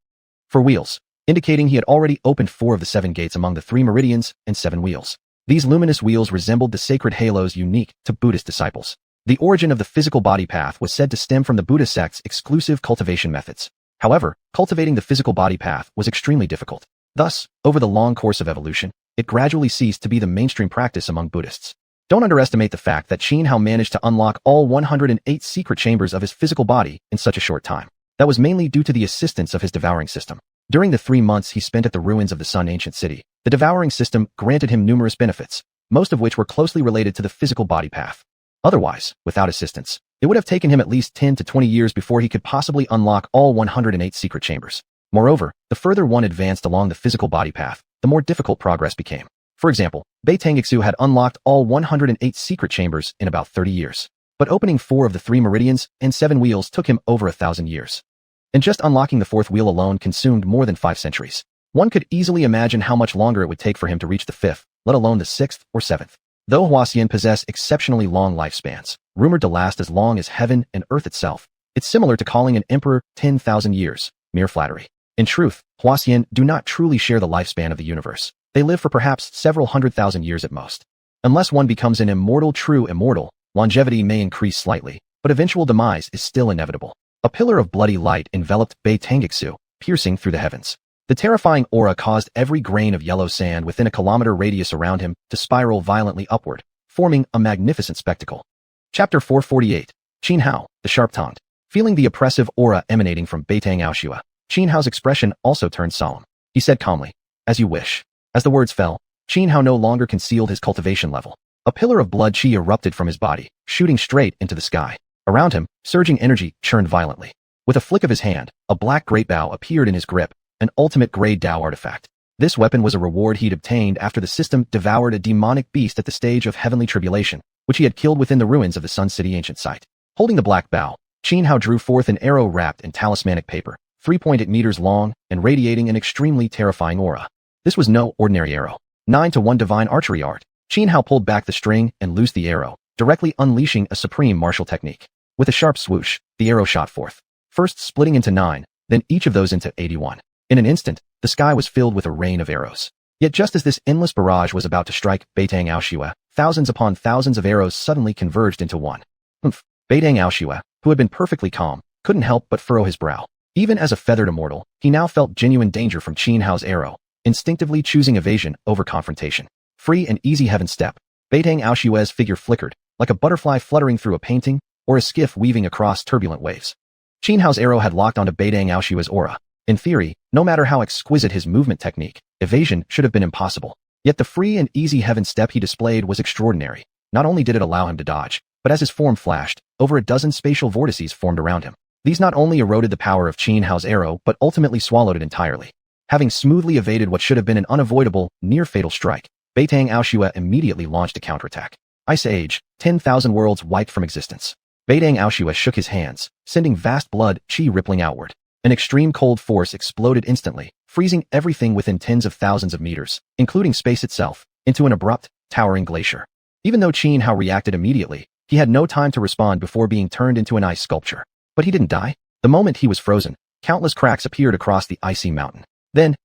4 wheels, indicating he had already opened 4 of the 7 gates among the 3 meridians and 7 wheels. These luminous wheels resembled the sacred halos unique to Buddhist disciples. The origin of the physical body path was said to stem from the Buddha sect's exclusive cultivation methods. However, cultivating the physical body path was extremely difficult. Thus, over the long course of evolution, it gradually ceased to be the mainstream practice among Buddhists. Don't underestimate the fact that Xianhuan managed to unlock all 108 secret chambers of his physical body in such a short time. That was mainly due to the assistance of his devouring system. During the 3 months he spent at the ruins of the Sun Ancient City, the devouring system granted him numerous benefits, most of which were closely related to the physical body path. Otherwise, without assistance, it would have taken him at least 10 to 20 years before he could possibly unlock all 108 secret chambers. Moreover, the further one advanced along the physical body path, the more difficult progress became. For example, Bei Tengetsu had unlocked all 108 secret chambers in about 30 years. But opening 4 of the 3 meridians and 7 wheels took him over 1,000 years. And just unlocking the 4th wheel alone consumed more than 5 centuries. One could easily imagine how much longer it would take for him to reach the 5th, let alone the 6th or 7th. Though xiuxian possess exceptionally long lifespans, rumored to last as long as heaven and earth itself, it's similar to calling an emperor 10,000 years, mere flattery. In truth, xiuxian do not truly share the lifespan of the universe. They live for perhaps several 100,000 years at most. Unless one becomes an immortal true immortal, longevity may increase slightly, but eventual demise is still inevitable. A pillar of bloody light enveloped Bei Tengetsu, piercing through the heavens. The terrifying aura caused every grain of yellow sand within a kilometer radius around him to spiral violently upward, forming a magnificent spectacle. Chapter 448. Xianhuan, the Sharp-Tongued. Feeling the oppressive aura emanating from Bei Tengetsu, Xianhuan's expression also turned solemn. He said calmly, "As you wish." As the words fell, Xianhuan no longer concealed his cultivation level. A pillar of blood chi erupted from his body, shooting straight into the sky. Around him, surging energy churned violently. With a flick of his hand, a black great bow appeared in his grip, an ultimate Grey Dao artifact. This weapon was a reward he'd obtained after the system devoured a demonic beast at the stage of heavenly tribulation, which he had killed within the ruins of the Sun City ancient site. Holding the black bow, Xianhuan drew forth an arrow wrapped in talismanic paper, 3.8 meters long and radiating an extremely terrifying aura. This was no ordinary arrow. 9-to-1 divine archery art. Xianhuan pulled back the string and loosed the arrow, directly unleashing a supreme martial technique. With a sharp swoosh, the arrow shot forth, first splitting into 9, then each of those into 81. In an instant, the sky was filled with a rain of arrows. Yet just as this endless barrage was about to strike Bei Tengetsu, thousands upon thousands of arrows suddenly converged into one. Bei Tengetsu, who had been perfectly calm, couldn't help but furrow his brow. Even as a feathered immortal, he now felt genuine danger from Xianhuan's arrow, instinctively choosing evasion over confrontation. Free and easy heaven step. Bei Tengetsu's figure flickered, like a butterfly fluttering through a painting, or a skiff weaving across turbulent waves. Xianhuan's arrow had locked onto Bei Tengetsu's aura. In theory, no matter how exquisite his movement technique, evasion should have been impossible. Yet the free and easy heaven step he displayed was extraordinary. Not only did it allow him to dodge, but as his form flashed, over a dozen spatial vortices formed around him. These not only eroded the power of Xianhuan's arrow, but ultimately swallowed it entirely. Having smoothly evaded what should have been an unavoidable, near-fatal strike, Bei Tengetsu immediately launched a counterattack. Ice Age, 10,000 worlds wiped from existence. Bei Tengetsu shook his hands, sending vast blood chi rippling outward. An extreme cold force exploded instantly, freezing everything within tens of thousands of meters, including space itself, into an abrupt, towering glacier. Even though Xianhuan reacted immediately, he had no time to respond before being turned into an ice sculpture. But he didn't die. The moment he was frozen, countless cracks appeared across the icy mountain. Then,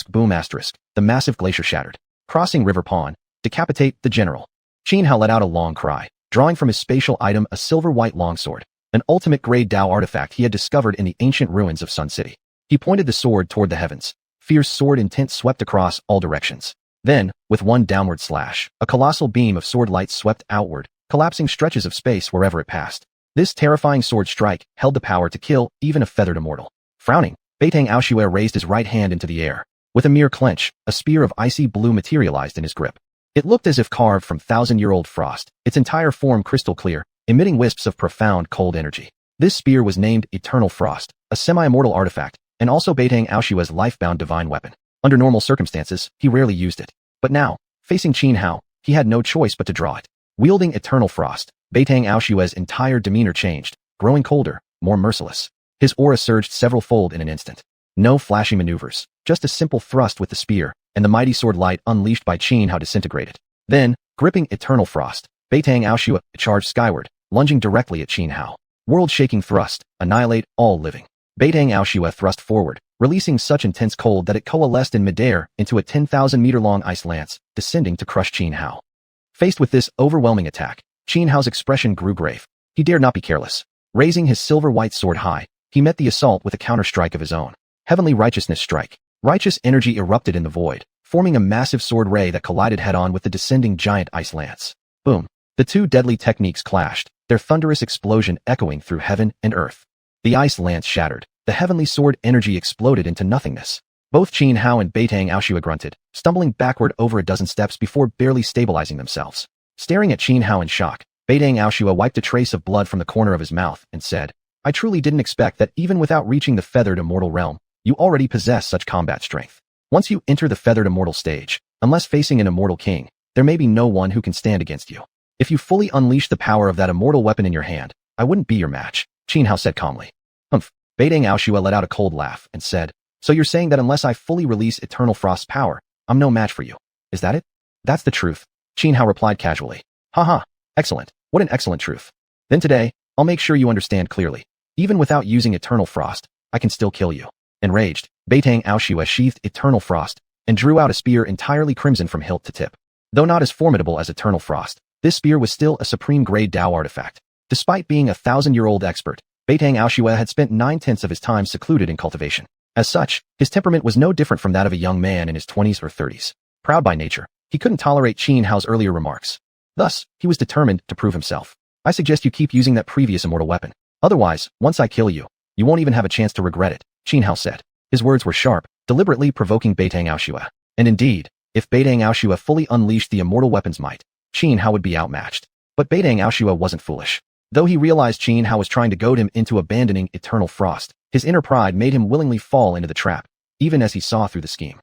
boom, the massive glacier shattered. Crossing River Pond, decapitate the general. Xianhuan let out a long cry, drawing from his spatial item a silver-white longsword, an ultimate Grey Dao artifact he had discovered in the ancient ruins of Sun City. He pointed the sword toward the heavens. Fierce sword intent swept across all directions. Then, with one downward slash, a colossal beam of sword light swept outward, collapsing stretches of space wherever it passed. This terrifying sword strike held the power to kill even a feathered immortal. Frowning, Beitang Aoxue raised his right hand into the air. With a mere clench, a spear of icy blue materialized in his grip. It looked as if carved from thousand-year-old frost, its entire form crystal clear, emitting wisps of profound cold energy. This spear was named Eternal Frost, a semi-immortal artifact, and also Beitang Aoxue's life-bound divine weapon. Under normal circumstances, he rarely used it. But now, facing Qin Hao, he had no choice but to draw it. Wielding Eternal Frost, Beitang Aoxue's entire demeanor changed, growing colder, more merciless. His aura surged several-fold in an instant. No flashy maneuvers, just a simple thrust with the spear, and the mighty sword light unleashed by Qin Hao disintegrated. Then, gripping Eternal Frost, Beitang Aoxue charged skyward, lunging directly at Qin Hao. World-shaking thrust, annihilate all living. Beitang Aoxue thrust forward, releasing such intense cold that it coalesced in midair into a 10,000-meter-long ice lance, descending to crush Qin Hao. Faced with this overwhelming attack, Qin Hao's expression grew grave. He dared not be careless. Raising his silver-white sword high, he met the assault with a counter-strike of his own. Heavenly Righteousness Strike. Righteous energy erupted in the void, forming a massive sword ray that collided head-on with the descending giant ice lance. Boom. The two deadly techniques clashed, their thunderous explosion echoing through heaven and earth. The ice lance shattered, the heavenly sword energy exploded into nothingness. Both Qin Hao and Beitang Aoxue grunted, stumbling backward over a dozen steps before barely stabilizing themselves. Staring at Qin Hao in shock, Beitang Aoxue wiped a trace of blood from the corner of his mouth and said, "I truly didn't expect that even without reaching the feathered immortal realm, you already possess such combat strength. Once you enter the feathered immortal stage, unless facing an immortal king, there may be no one who can stand against you. If you fully unleash the power of that immortal weapon in your hand, I wouldn't be your match," Qin Hao said calmly. "Humph." Beitang Aoxue let out a cold laugh and said, "So you're saying that unless I fully release Eternal Frost's power, I'm no match for you. Is that it?" "That's the truth," Qin Hao replied casually. "Haha, excellent. What an excellent truth. Then today, I'll make sure you understand clearly. Even without using Eternal Frost, I can still kill you." Enraged, Beitang Aoxue sheathed Eternal Frost and drew out a spear entirely crimson from hilt to tip. Though not as formidable as Eternal Frost, this spear was still a supreme-grade Dao artifact. Despite being a 1,000-year-old expert, Beitang Aoxue had spent 9/10 of his time secluded in cultivation. As such, his temperament was no different from that of a young man in his 20s or 30s. Proud by nature, he couldn't tolerate Qin Hao's earlier remarks. Thus, he was determined to prove himself. "I suggest you keep using that previous immortal weapon. Otherwise, once I kill you, you won't even have a chance to regret it," Qin Hao said. His words were sharp, deliberately provoking Beitang Aoxue. And indeed, if Beitang Aoxue fully unleashed the immortal weapon's might, Qin Hao would be outmatched. But Beitang Aoxue wasn't foolish. Though he realized Qin Hao was trying to goad him into abandoning Eternal Frost, his inner pride made him willingly fall into the trap, even as he saw through the scheme.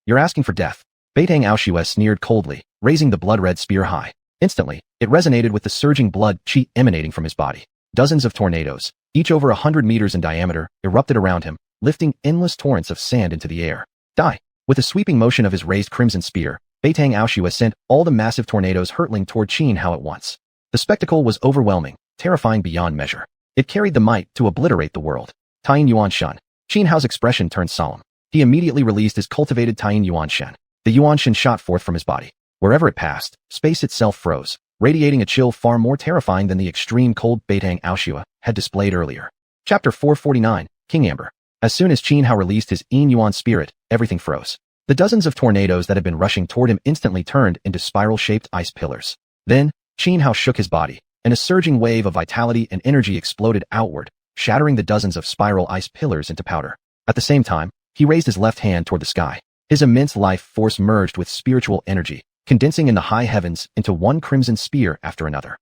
"You're asking for death." Beitang Aoxue sneered coldly, raising the blood-red spear high. Instantly, it resonated with the surging blood qi emanating from his body. Dozens of tornadoes, each over 100 meters in diameter, erupted around him, lifting endless torrents of sand into the air. "Die!" With a sweeping motion of his raised crimson spear, Beitang Aoxue sent all the massive tornadoes hurtling toward Qin Hao at once. The spectacle was overwhelming, terrifying beyond measure. It carried the might to obliterate the world. Taiyuan Yuan Shen. Qin Hao's expression turned solemn. He immediately released his cultivated Taiyuan Yuan Shen. The Yuan Shen shot forth from his body. Wherever it passed, space itself froze, radiating a chill far more terrifying than the extreme cold Beitang Aoxue had displayed earlier. Chapter 449, King Amber. As soon as Qin Hao released his Yin Yuan spirit, everything froze. The dozens of tornadoes that had been rushing toward him instantly turned into spiral-shaped ice pillars. Then, Qin Hao shook his body, and a surging wave of vitality and energy exploded outward, shattering the dozens of spiral ice pillars into powder. At the same time, he raised his left hand toward the sky. His immense life force merged with spiritual energy, condensing in the high heavens into one crimson spear after another.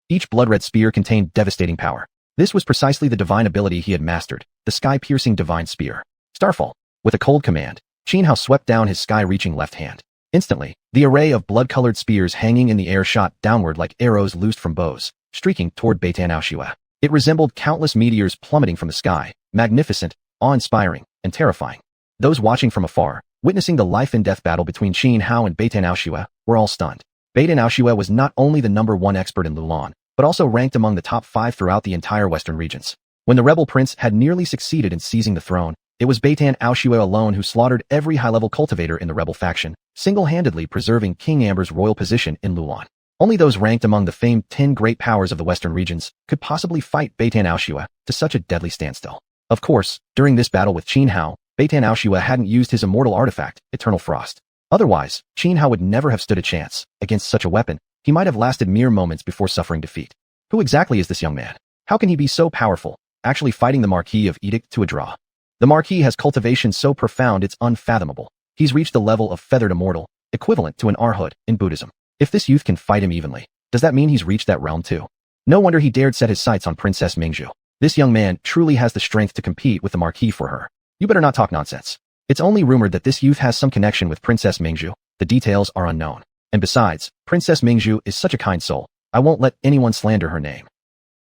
Each blood-red spear contained devastating power. This was precisely the divine ability he had mastered, the sky-piercing divine spear. Starfall. With a cold command, Qin Hao swept down his sky-reaching left hand. Instantly, the array of blood-colored spears hanging in the air shot downward like arrows loosed from bows, streaking toward Beitang Aoxue. It resembled countless meteors plummeting from the sky, magnificent, awe-inspiring, and terrifying. Those watching from afar, witnessing the life-and-death battle between Qin Hao and Beitang Aoxue, were all stunned. Beitang Aoxue was not only the #1 expert in Lulan, but also ranked among the top 5 throughout the entire western regions. When the rebel prince had nearly succeeded in seizing the throne, it was Beitang Aoxue alone who slaughtered every high-level cultivator in the rebel faction, single-handedly preserving King Amber's royal position in Lulan. Only those ranked among the famed 10 great powers of the western regions could possibly fight Beitang Aoxue to such a deadly standstill. Of course, during this battle with Qin Hao, Beitang Aoxue hadn't used his immortal artifact, Eternal Frost. Otherwise, Xianhao would never have stood a chance. Against such a weapon, he might have lasted mere moments before suffering defeat. Who exactly is this young man? How can he be so powerful, actually fighting the Marquis of Edict to a draw? The Marquis has cultivation so profound it's unfathomable. He's reached the level of feathered immortal, equivalent to an arhat in Buddhism. If this youth can fight him evenly, does that mean he's reached that realm too? No wonder he dared set his sights on Princess Mingzhu. This young man truly has the strength to compete with the Marquis for her. You better not talk nonsense. It's only rumored that this youth has some connection with Princess Mingzhu. The details are unknown. And besides, Princess Mingzhu is such a kind soul. I won't let anyone slander her name.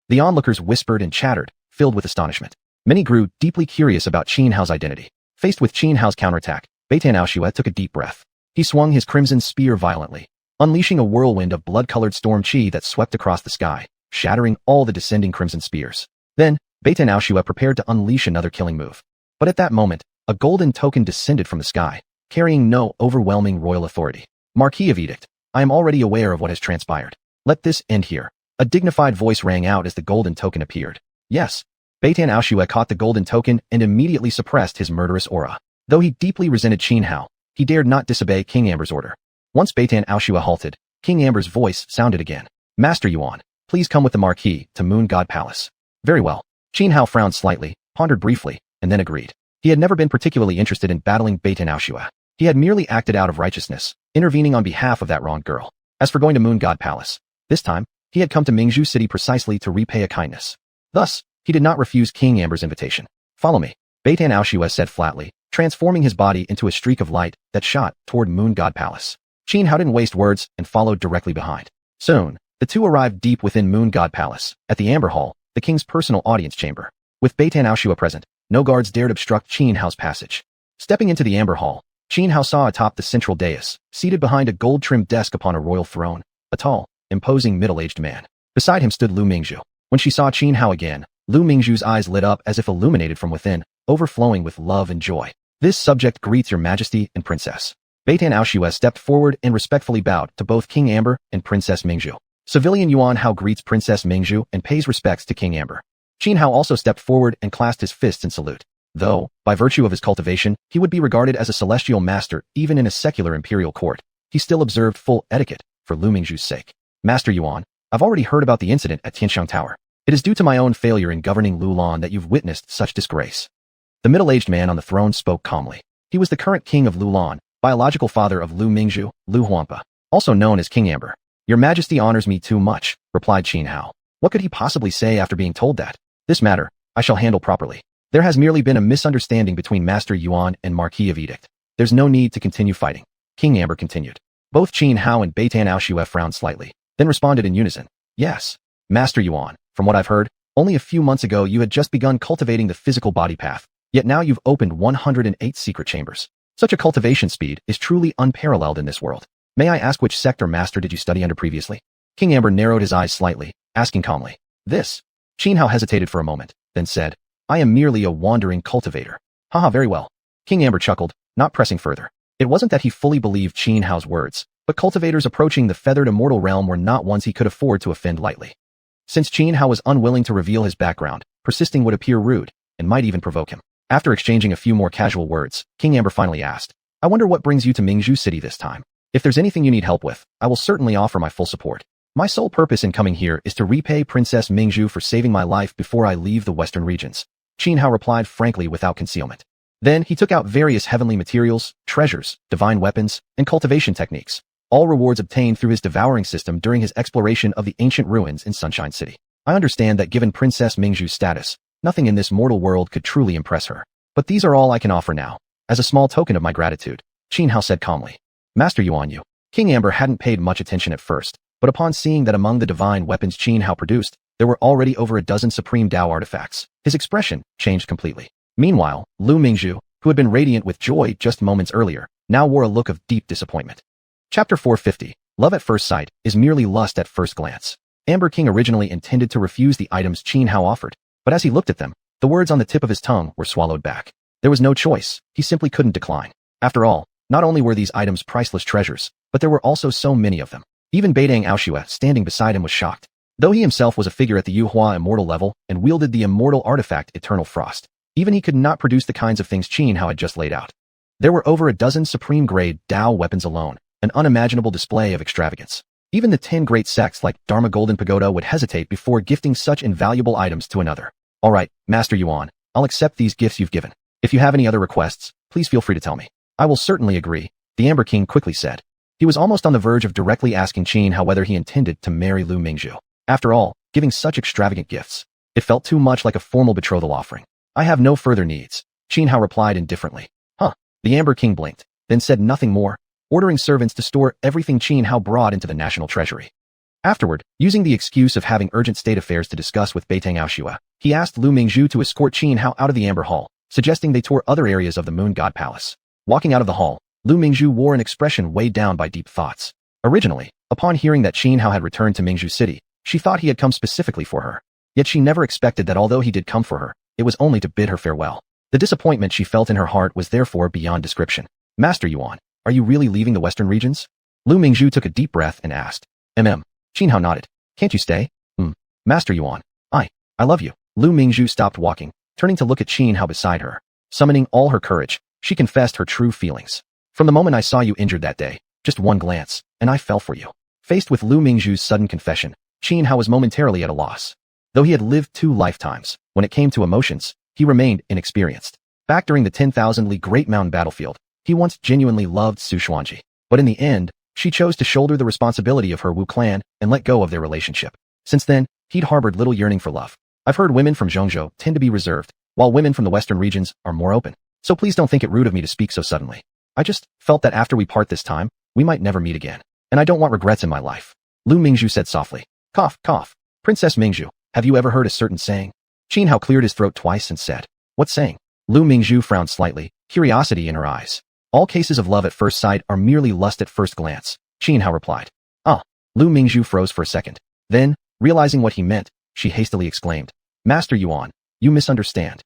The onlookers whispered and chattered, filled with astonishment. Many grew deeply curious about Xianhao's identity. Faced with Xianhao's counterattack, Beitan Aoxue took a deep breath. He swung his crimson spear violently, unleashing a whirlwind of blood-colored storm chi that swept across the sky, shattering all the descending crimson spears. Then, Beitan Aoxue prepared to unleash another killing move. But at that moment, a golden token descended from the sky, carrying no overwhelming royal authority. Marquis of Edict, I am already aware of what has transpired. Let this end here. A dignified voice rang out as the golden token appeared. Yes. Beitan Aoxue caught the golden token and immediately suppressed his murderous aura. Though he deeply resented Xianhao, he dared not disobey King Amber's order. Once Beitan Aoxue halted, King Amber's voice sounded again. Master Yuan, please come with the Marquis to Moon God Palace. Very well. Xianhao frowned slightly, pondered briefly, and then agreed. He had never been particularly interested in battling Beitan Aoxue. He had merely acted out of righteousness, intervening on behalf of that wronged girl. As for going to Moon God Palace, this time, he had come to Mingzhu City precisely to repay a kindness. Thus, he did not refuse King Amber's invitation. Follow me, Beitan Aoxue said flatly, transforming his body into a streak of light that shot toward Moon God Palace. Xianhao didn't waste words and followed directly behind. Soon, the two arrived deep within Moon God Palace, at the Amber Hall, the king's personal audience chamber. With Beitan Aoxue present, no guards dared obstruct Xianhao's passage. Stepping into the Amber Hall, Xianhao saw atop the central dais, seated behind a gold-trimmed desk upon a royal throne, a tall, imposing middle-aged man. Beside him stood Lu Mingzhu. When she saw Xianhao again, Lu Mingzhu's eyes lit up as if illuminated from within, overflowing with love and joy. This subject greets your majesty and princess. Beitan Aoxue stepped forward and respectfully bowed to both King Amber and Princess Mingzhu. Civilian Yuan Hao greets Princess Mingzhu and pays respects to King Amber. Xianhao also stepped forward and clasped his fists in salute. Though, by virtue of his cultivation, he would be regarded as a celestial master even in a secular imperial court, he still observed full etiquette for Lu Mingzhu's sake. Master Yuan, I've already heard about the incident at Tianxiang Tower. It is due to my own failure in governing Lulan that you've witnessed such disgrace. The middle-aged man on the throne spoke calmly. He was the current king of Lulan, biological father of Lu Mingzhu, Lu Huanpa, also known as King Amber. Your majesty honors me too much, replied Xianhao. What could he possibly say after being told that? This matter, I shall handle properly. There has merely been a misunderstanding between Master Yuan and Marquis of Edict. There's no need to continue fighting. King Amber continued. Both Xianhao and Beitan Aoxue frowned slightly, then responded in unison. Yes, Master Yuan, from what I've heard, only a few months ago you had just begun cultivating the physical body path, yet now you've opened 108 secret chambers. Such a cultivation speed is truly unparalleled in this world. May I ask which sect or master did you study under previously? King Amber narrowed his eyes slightly, asking calmly. This? Xianhao hesitated for a moment, then said, I am merely a wandering cultivator. Haha, very well. King Amber chuckled, not pressing further. It wasn't that he fully believed Xianhao's words, but cultivators approaching the feathered immortal realm were not ones he could afford to offend lightly. Since Xianhao was unwilling to reveal his background, persisting would appear rude, and might even provoke him. After exchanging a few more casual words, King Amber finally asked, I wonder what brings you to Mingzhu City this time. If there's anything you need help with, I will certainly offer my full support. My sole purpose in coming here is to repay Princess Mingzhu for saving my life before I leave the western regions. Xianhao replied frankly without concealment. Then he took out various heavenly materials, treasures, divine weapons, and cultivation techniques, all rewards obtained through his devouring system during his exploration of the ancient ruins in Sunshine City. I understand that given Princess Mingzhu's status, nothing in this mortal world could truly impress her. But these are all I can offer now, as a small token of my gratitude, Xianhao said calmly. Master Yuan Yu. King Amber hadn't paid much attention at first, but upon seeing that among the divine weapons Xianhao produced, there were already over a dozen supreme Dao artifacts, his expression changed completely. Meanwhile, Lu Mingzhu, who had been radiant with joy just moments earlier, now wore a look of deep disappointment. Chapter 450, Love at First Sight, is merely lust at first glance. Amber King originally intended to refuse the items Xianhao offered, but as he looked at them, the words on the tip of his tongue were swallowed back. There was no choice, he simply couldn't decline. After all, not only were these items priceless treasures, but there were also so many of them. Even Beitan Aoxue, standing beside him, was shocked. Though he himself was a figure at the Yuhua immortal level and wielded the immortal artifact Eternal Frost, even he could not produce the kinds of things Xianhao had just laid out. There were over a dozen supreme-grade Dao weapons alone, an unimaginable display of extravagance. Even the 10 great sects like Dharma Golden Pagoda would hesitate before gifting such invaluable items to another. All right, Master Yuan, I'll accept these gifts you've given. If you have any other requests, please feel free to tell me. I will certainly agree, the Amber King quickly said. He was almost on the verge of directly asking Qin Hao whether he intended to marry Lu Mingzhu. After all, giving such extravagant gifts, it felt too much like a formal betrothal offering. I have no further needs, Qin Hao replied indifferently. Huh. The Amber King blinked, then said nothing more, ordering servants to store everything Qin Hao brought into the national treasury. Afterward, using the excuse of having urgent state affairs to discuss with Beitang Aoshua, he asked Lu Mingzhu to escort Qin Hao out of the Amber Hall, suggesting they tour other areas of the Moon God Palace. Walking out of the hall, Lu Mingzhu wore an expression weighed down by deep thoughts. Originally, upon hearing that Qin Hao had returned to Mingzhu City, she thought he had come specifically for her. Yet she never expected that although he did come for her, it was only to bid her farewell. The disappointment she felt in her heart was therefore beyond description. Master Yuan, are you really leaving the western regions? Lu Mingzhu took a deep breath and asked. Qin Hao nodded. Can't you stay? Master Yuan, I love you. Lu Mingzhu stopped walking, turning to look at Qin Hao beside her. Summoning all her courage, she confessed her true feelings. From the moment I saw you injured that day, just one glance, and I fell for you. Faced with Lu Mingzhu's sudden confession, Qin Hao was momentarily at a loss. Though he had lived 2 lifetimes, when it came to emotions, he remained inexperienced. Back during the 10,000 Li Great Mountain battlefield, he once genuinely loved xiuxian, but in the end, she chose to shoulder the responsibility of her Wu clan and let go of their relationship. Since then, he'd harbored little yearning for love. I've heard women from Zhongzhou tend to be reserved, while women from the western regions are more open. So please don't think it rude of me to speak so suddenly. I just felt that after we part this time, we might never meet again. And I don't want regrets in my life. Lu Mingzhu said softly. Cough, cough. Princess Mingzhu, have you ever heard a certain saying? Qin Hao cleared his throat twice and said, what saying? Lu Mingzhu frowned slightly, curiosity in her eyes. All cases of love at first sight are merely lust at first glance, Qin Hao replied. Ah. Lu Mingzhu froze for a second. Then, realizing what he meant, she hastily exclaimed. Master Yuan, you misunderstand.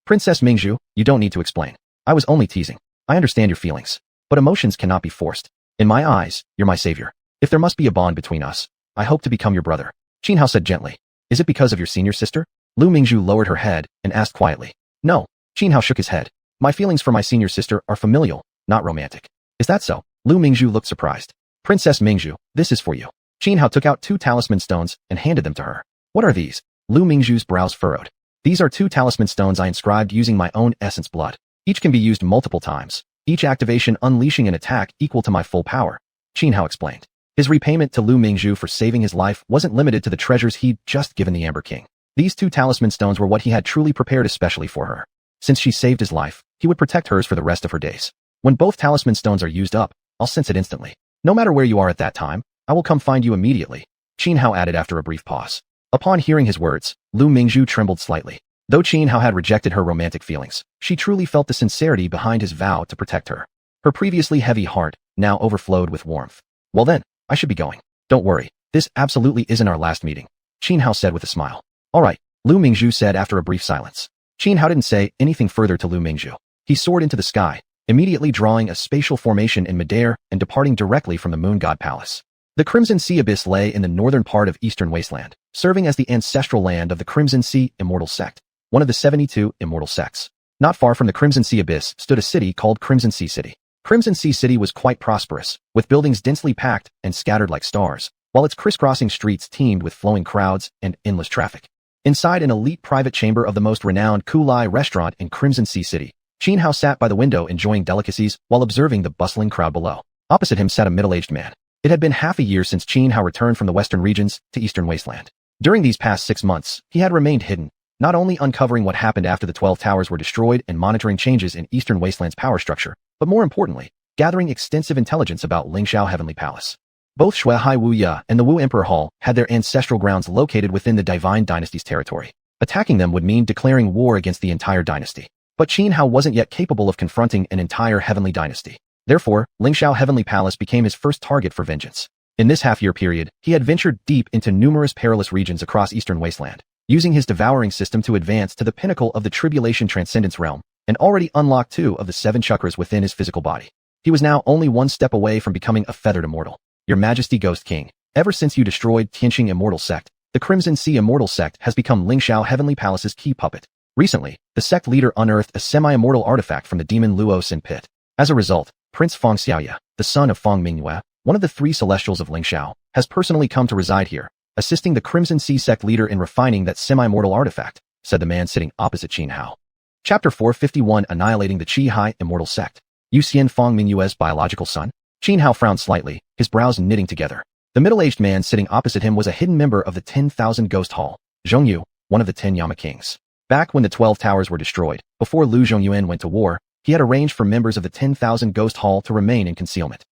Princess Mingzhu, you don't need to explain. I was only teasing. I understand your feelings. But emotions cannot be forced. In my eyes, you're my savior. If there must be a bond between us, I hope to become your brother. Qin Hao said gently. Is it because of your senior sister? Lu Mingzhu lowered her head and asked quietly. No. Qin Hao shook his head. My feelings for my senior sister are familial, not romantic. Is that so? Lu Mingzhu looked surprised. Princess Mingzhu, this is for you. Qin Hao took out 2 talisman stones and handed them to her. What are these? Lu Mingzhu's brows furrowed. These are 2 talisman stones I inscribed using my own essence blood. Each can be used multiple times, each activation unleashing an attack equal to my full power, Qin Hao explained. His repayment to Lu Mingzhu for saving his life wasn't limited to the treasures he'd just given the Amber King. These 2 talisman stones were what he had truly prepared especially for her. Since she saved his life, he would protect hers for the rest of her days. When both talisman stones are used up, I'll sense it instantly. No matter where you are at that time, I will come find you immediately, Qin Hao added after a brief pause. Upon hearing his words, Lu Mingzhu trembled slightly. Though Qin Hao had rejected her romantic feelings, she truly felt the sincerity behind his vow to protect her. Her previously heavy heart now overflowed with warmth. Well then, I should be going. Don't worry, this absolutely isn't our last meeting, Qin Hao said with a smile. All right, Lu Mingzhu said after a brief silence. Qin Hao didn't say anything further to Lu Mingzhu. He soared into the sky, immediately drawing a spatial formation in midair and departing directly from the Moon God Palace. The Crimson Sea Abyss lay in the northern part of Eastern Wasteland, serving as the ancestral land of the Crimson Sea Immortal Sect, one of the 72 immortal sects. Not far from the Crimson Sea Abyss stood a city called Crimson Sea City. Crimson Sea City was quite prosperous, with buildings densely packed and scattered like stars, while its crisscrossing streets teemed with flowing crowds and endless traffic. Inside an elite private chamber of the most renowned Kulai restaurant in Crimson Sea City, Qin Hao sat by the window enjoying delicacies while observing the bustling crowd below. Opposite him sat a middle-aged man. It had been half a year since Qin Hao returned from the western regions to Eastern Wasteland. During these past 6 months, he had remained hidden, not only uncovering what happened after the 12 towers were destroyed and monitoring changes in Eastern Wasteland's power structure, but more importantly, gathering extensive intelligence about Lingxiao Heavenly Palace. Both Shui Hai Wu Ya and the Wu Emperor Hall had their ancestral grounds located within the Divine Dynasty's territory. Attacking them would mean declaring war against the entire dynasty. But Qin Hao wasn't yet capable of confronting an entire Heavenly Dynasty. Therefore, Lingxiao Heavenly Palace became his first target for vengeance. In this half-year period, he had ventured deep into numerous perilous regions across Eastern Wasteland, using his devouring system to advance to the pinnacle of the Tribulation Transcendence realm, and already unlocked 2 of the 7 chakras within his physical body. He was now only 1 step away from becoming a feathered immortal. Your Majesty Ghost King, ever since you destroyed Tianqing Immortal Sect, the Crimson Sea Immortal Sect has become Lingxiao Heavenly Palace's key puppet. Recently, the sect leader unearthed a semi-immortal artifact from the demon Luo Sin pit. As a result, Prince Feng Xiaoya, the son of Feng Mingyue, one of the three celestials of Lingxiao, has personally come to reside here, assisting the Crimson Sea sect leader in refining that semi-mortal artifact, said the man sitting opposite Qin Hao. Chapter 451 Annihilating the Qi Immortal Sect. Xiuxian Feng Mingyue's biological son? Qin Hao frowned slightly, his brows knitting together. The middle-aged man sitting opposite him was a hidden member of the 10,000 Ghost Hall, Zhongyu, one of the 10 Yama Kings. Back when the 12 towers were destroyed, before Lu Zhongyuan went to war, he had arranged for members of the 10,000 Ghost Hall to remain in concealment.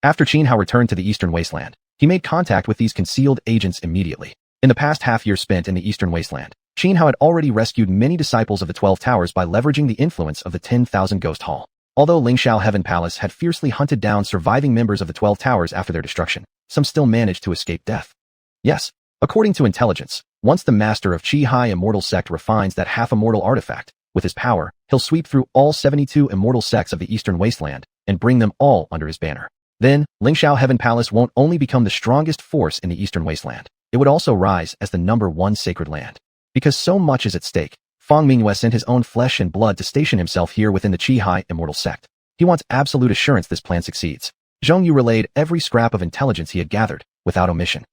After Qin Hao returned to the Eastern Wasteland, he made contact with these concealed agents immediately. In the past half-year spent in the Eastern Wasteland, Qin Hao had already rescued many disciples of the 12 towers by leveraging the influence of the 10,000 Ghost Hall. Although Lingxiao Heaven Palace had fiercely hunted down surviving members of the 12 towers after their destruction, some still managed to escape death. Yes, according to intelligence, once the master of Qi Immortal Sect refines that half-immortal artifact, with his power, he'll sweep through all 72 immortal sects of the Eastern Wasteland and bring them all under his banner. Then, Lingxiao Heaven Palace won't only become the strongest force in the Eastern Wasteland, it would also rise as the #1 sacred land. Because so much is at stake, Feng Mingyue sent his own flesh and blood to station himself here within the Qi Immortal Sect. He wants absolute assurance this plan succeeds. Zhongyu relayed every scrap of intelligence he had gathered, without omission.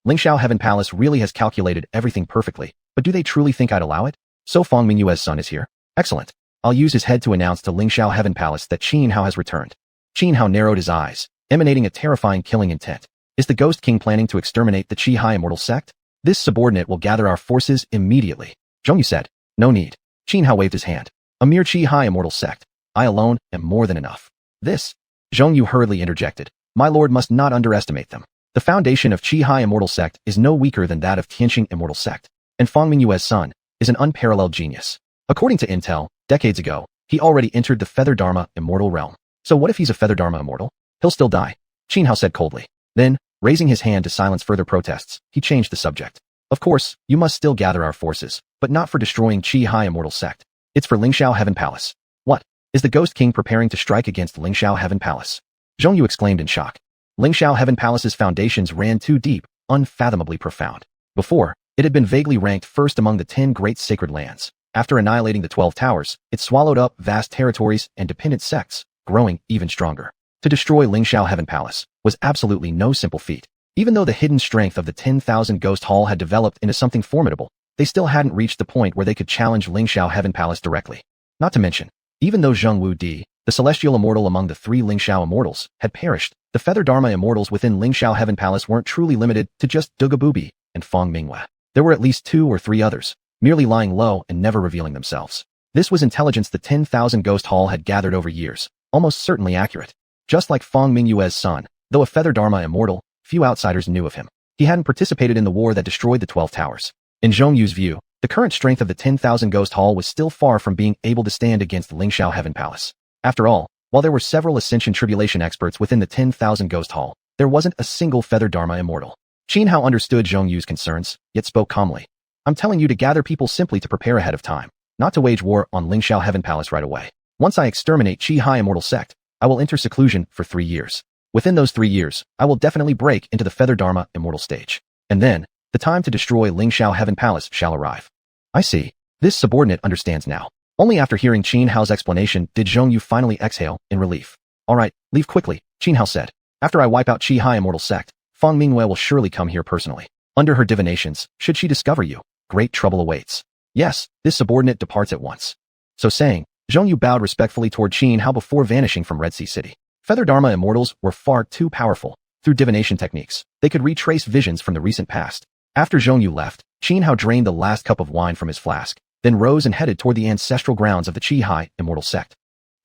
Lingxiao Heaven Palace really has calculated everything perfectly, but do they truly think I'd allow it? So Feng Mingyue's son is here? Excellent. I'll use his head to announce to Lingxiao Heaven Palace that Qin Hao has returned. Qin Hao narrowed his eyes, emanating a terrifying killing intent. Is the Ghost King planning to exterminate the Qi Immortal Sect? This subordinate will gather our forces immediately. Zhongyu said. No need. Qin Hao waved his hand. A mere Qi Immortal Sect. I alone am more than enough. This. Zhongyu hurriedly interjected. My lord must not underestimate them. The foundation of Qi Immortal Sect is no weaker than that of Tianxing Immortal Sect, and Feng Mingyue's son is an unparalleled genius. According to intel, decades ago, he already entered the Feather Dharma Immortal realm. So what if he's a Feather Dharma Immortal? He'll still die. Qin Hao said coldly. Then, raising his hand to silence further protests, he changed the subject. Of course, you must still gather our forces, but not for destroying Qi Immortal Sect. It's for Lingxiao Heaven Palace. What? Is the Ghost King preparing to strike against Lingxiao Heaven Palace? Zhongyu exclaimed in shock. Lingxiao Heaven Palace's foundations ran too deep, unfathomably profound. Before, it had been vaguely ranked first among the 10 great sacred lands. After annihilating the 12 towers, it swallowed up vast territories and dependent sects, growing even stronger. To destroy Lingxiao Heaven Palace was absolutely no simple feat. Even though the hidden strength of the 10,000 Ghost Hall had developed into something formidable, they still hadn't reached the point where they could challenge Lingxiao Heaven Palace directly. Not to mention, even though Zheng Wu Di, the celestial immortal among the 3 Lingxiao immortals, had perished, the Feather Dharma immortals within Lingxiao Heaven Palace weren't truly limited to just Dugabubi and Feng Mingyue. There were at least 2 or 3 others, merely lying low and never revealing themselves. This was intelligence the 10,000 Ghost Hall had gathered over years, almost certainly accurate. Just like Feng Mingyue's son, though a Feather Dharma immortal, few outsiders knew of him. He hadn't participated in the war that destroyed the 12 towers. In Zhongyu's view, the current strength of the 10,000 Ghost Hall was still far from being able to stand against Lingxiao Heaven Palace. After all, while there were several Ascension Tribulation experts within the 10,000 Ghost Hall, there wasn't a single Feather Dharma immortal. Qin Hao understood Zhongyu's concerns, yet spoke calmly. I'm telling you to gather people simply to prepare ahead of time, not to wage war on Lingxiao Heaven Palace right away. Once I exterminate Qi Immortal Sect, I will enter seclusion for 3 years. Within those 3 years, I will definitely break into the Feather Dharma Immortal stage. And then, the time to destroy Lingxiao Heaven Palace shall arrive. I see. This subordinate understands now. Only after hearing Qin Hao's explanation did Zhongyu finally exhale in relief. Alright, leave quickly, Qin Hao said. After I wipe out Qi Immortal Sect, Feng Mingyue will surely come here personally. Under her divinations, should she discover you, great trouble awaits. Yes, this subordinate departs at once. So saying, Zhongyu bowed respectfully toward Qin Hao before vanishing from Red Sea City. Feather Dharma immortals were far too powerful. Through divination techniques, they could retrace visions from the recent past. After Zhongyu left, Qin Hao drained the last cup of wine from his flask, then rose and headed toward the ancestral grounds of the Qi Immortal Sect.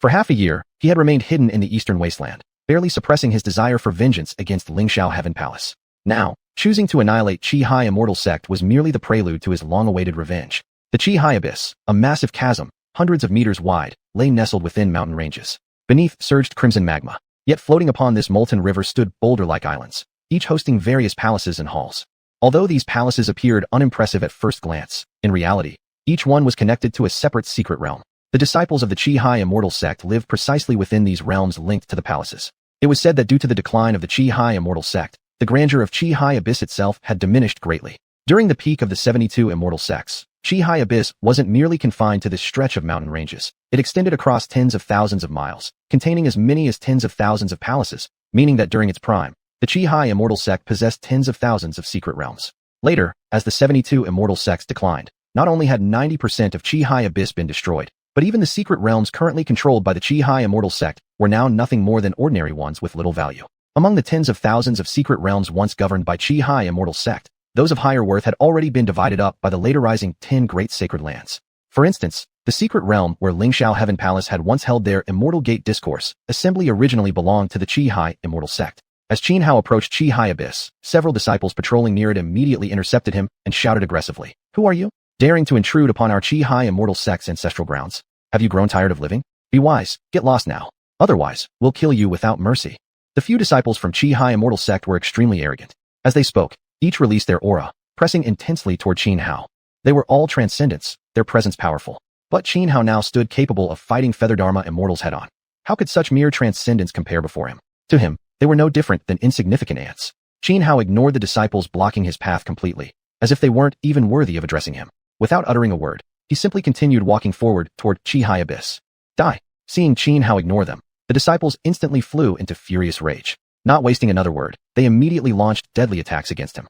For half a year, he had remained hidden in the Eastern Wasteland, barely suppressing his desire for vengeance against Lingxiao Heaven Palace. Now, choosing to annihilate Qi Immortal Sect was merely the prelude to his long-awaited revenge. The Qi Abyss, a massive chasm, hundreds of meters wide, lay nestled within mountain ranges. Beneath surged crimson magma, yet floating upon this molten river stood boulder-like islands, each hosting various palaces and halls. Although these palaces appeared unimpressive at first glance, in reality, each one was connected to a separate secret realm. The disciples of the Qi Immortal Sect lived precisely within these realms linked to the palaces. It was said that due to the decline of the Qi Immortal Sect, the grandeur of Qi Abyss itself had diminished greatly. During the peak of the 72 immortal sects, Qi Abyss wasn't merely confined to this stretch of mountain ranges. It extended across tens of thousands of miles, containing as many as tens of thousands of palaces, meaning that during its prime, the Qi immortal sect possessed tens of thousands of secret realms. Later, as the 72 immortal sects declined, not only had 90% of Qi abyss been destroyed, but even the secret realms currently controlled by the Qi immortal sect were now nothing more than ordinary ones with little value. Among the tens of thousands of secret realms once governed by Qi immortal sect, those of higher worth had already been divided up by the later rising 10 great sacred lands. For instance, the secret realm where Lingxiao Heaven Palace had once held their Immortal Gate Discourse assembly originally belonged to the Qi immortal sect. As Xuanhuan approached Qi abyss, several disciples patrolling near it immediately intercepted him and shouted aggressively, "Who are you? Daring to intrude upon our Qi immortal sect's ancestral grounds? Have you grown tired of living? Be wise, get lost now. Otherwise, we'll kill you without mercy." The few disciples from Qi immortal sect were extremely arrogant. As they spoke, each released their aura, pressing intensely toward Xuanhuan. They were all transcendents, their presence powerful. But Xuanhuan now stood capable of fighting Feather Dharma immortals head-on. How could such mere transcendence compare before him? To him, they were no different than insignificant ants. Xuanhuan ignored the disciples blocking his path completely, as if they weren't even worthy of addressing him. Without uttering a word, he simply continued walking forward toward Qi abyss. Die! Seeing Xuanhuan ignore them, the disciples instantly flew into furious rage. Not wasting another word, they immediately launched deadly attacks against him.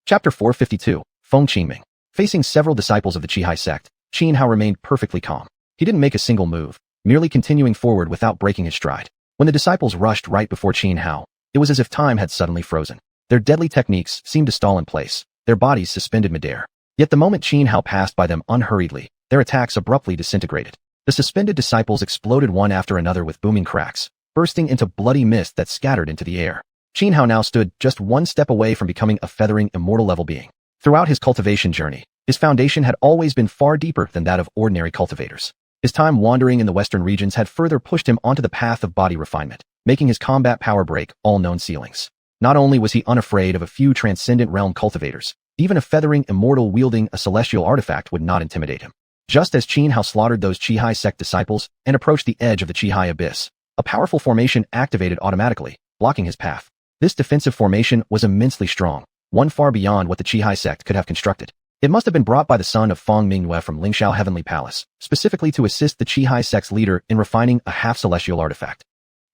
Chapter 452, Feng Qingming. Facing several disciples of the Qi sect, Xuanhuan remained perfectly calm. He didn't make a single move, merely continuing forward without breaking his stride. When the disciples rushed right before Xuanhuan, it was as if time had suddenly frozen. Their deadly techniques seemed to stall in place, their bodies suspended midair. Yet the moment Xuanhuan passed by them unhurriedly, their attacks abruptly disintegrated. The suspended disciples exploded one after another with booming cracks, bursting into bloody mist that scattered into the air. Xuanhuan now stood just one step away from becoming a feathering immortal level being. Throughout his cultivation journey, his foundation had always been far deeper than that of ordinary cultivators. His time wandering in the western regions had further pushed him onto the path of body refinement, making his combat power break all known ceilings. Not only was he unafraid of a few transcendent realm cultivators, even a feathering immortal wielding a celestial artifact would not intimidate him. Just as Xuanhuan slaughtered those Qi sect disciples and approached the edge of the Qi abyss, a powerful formation activated automatically, blocking his path. This defensive formation was immensely strong, one far beyond what the Qi sect could have constructed. It must have been brought by the son of Feng Mingyue from Lingxiao Heavenly Palace, specifically to assist the Qi sect's leader in refining a half-celestial artifact.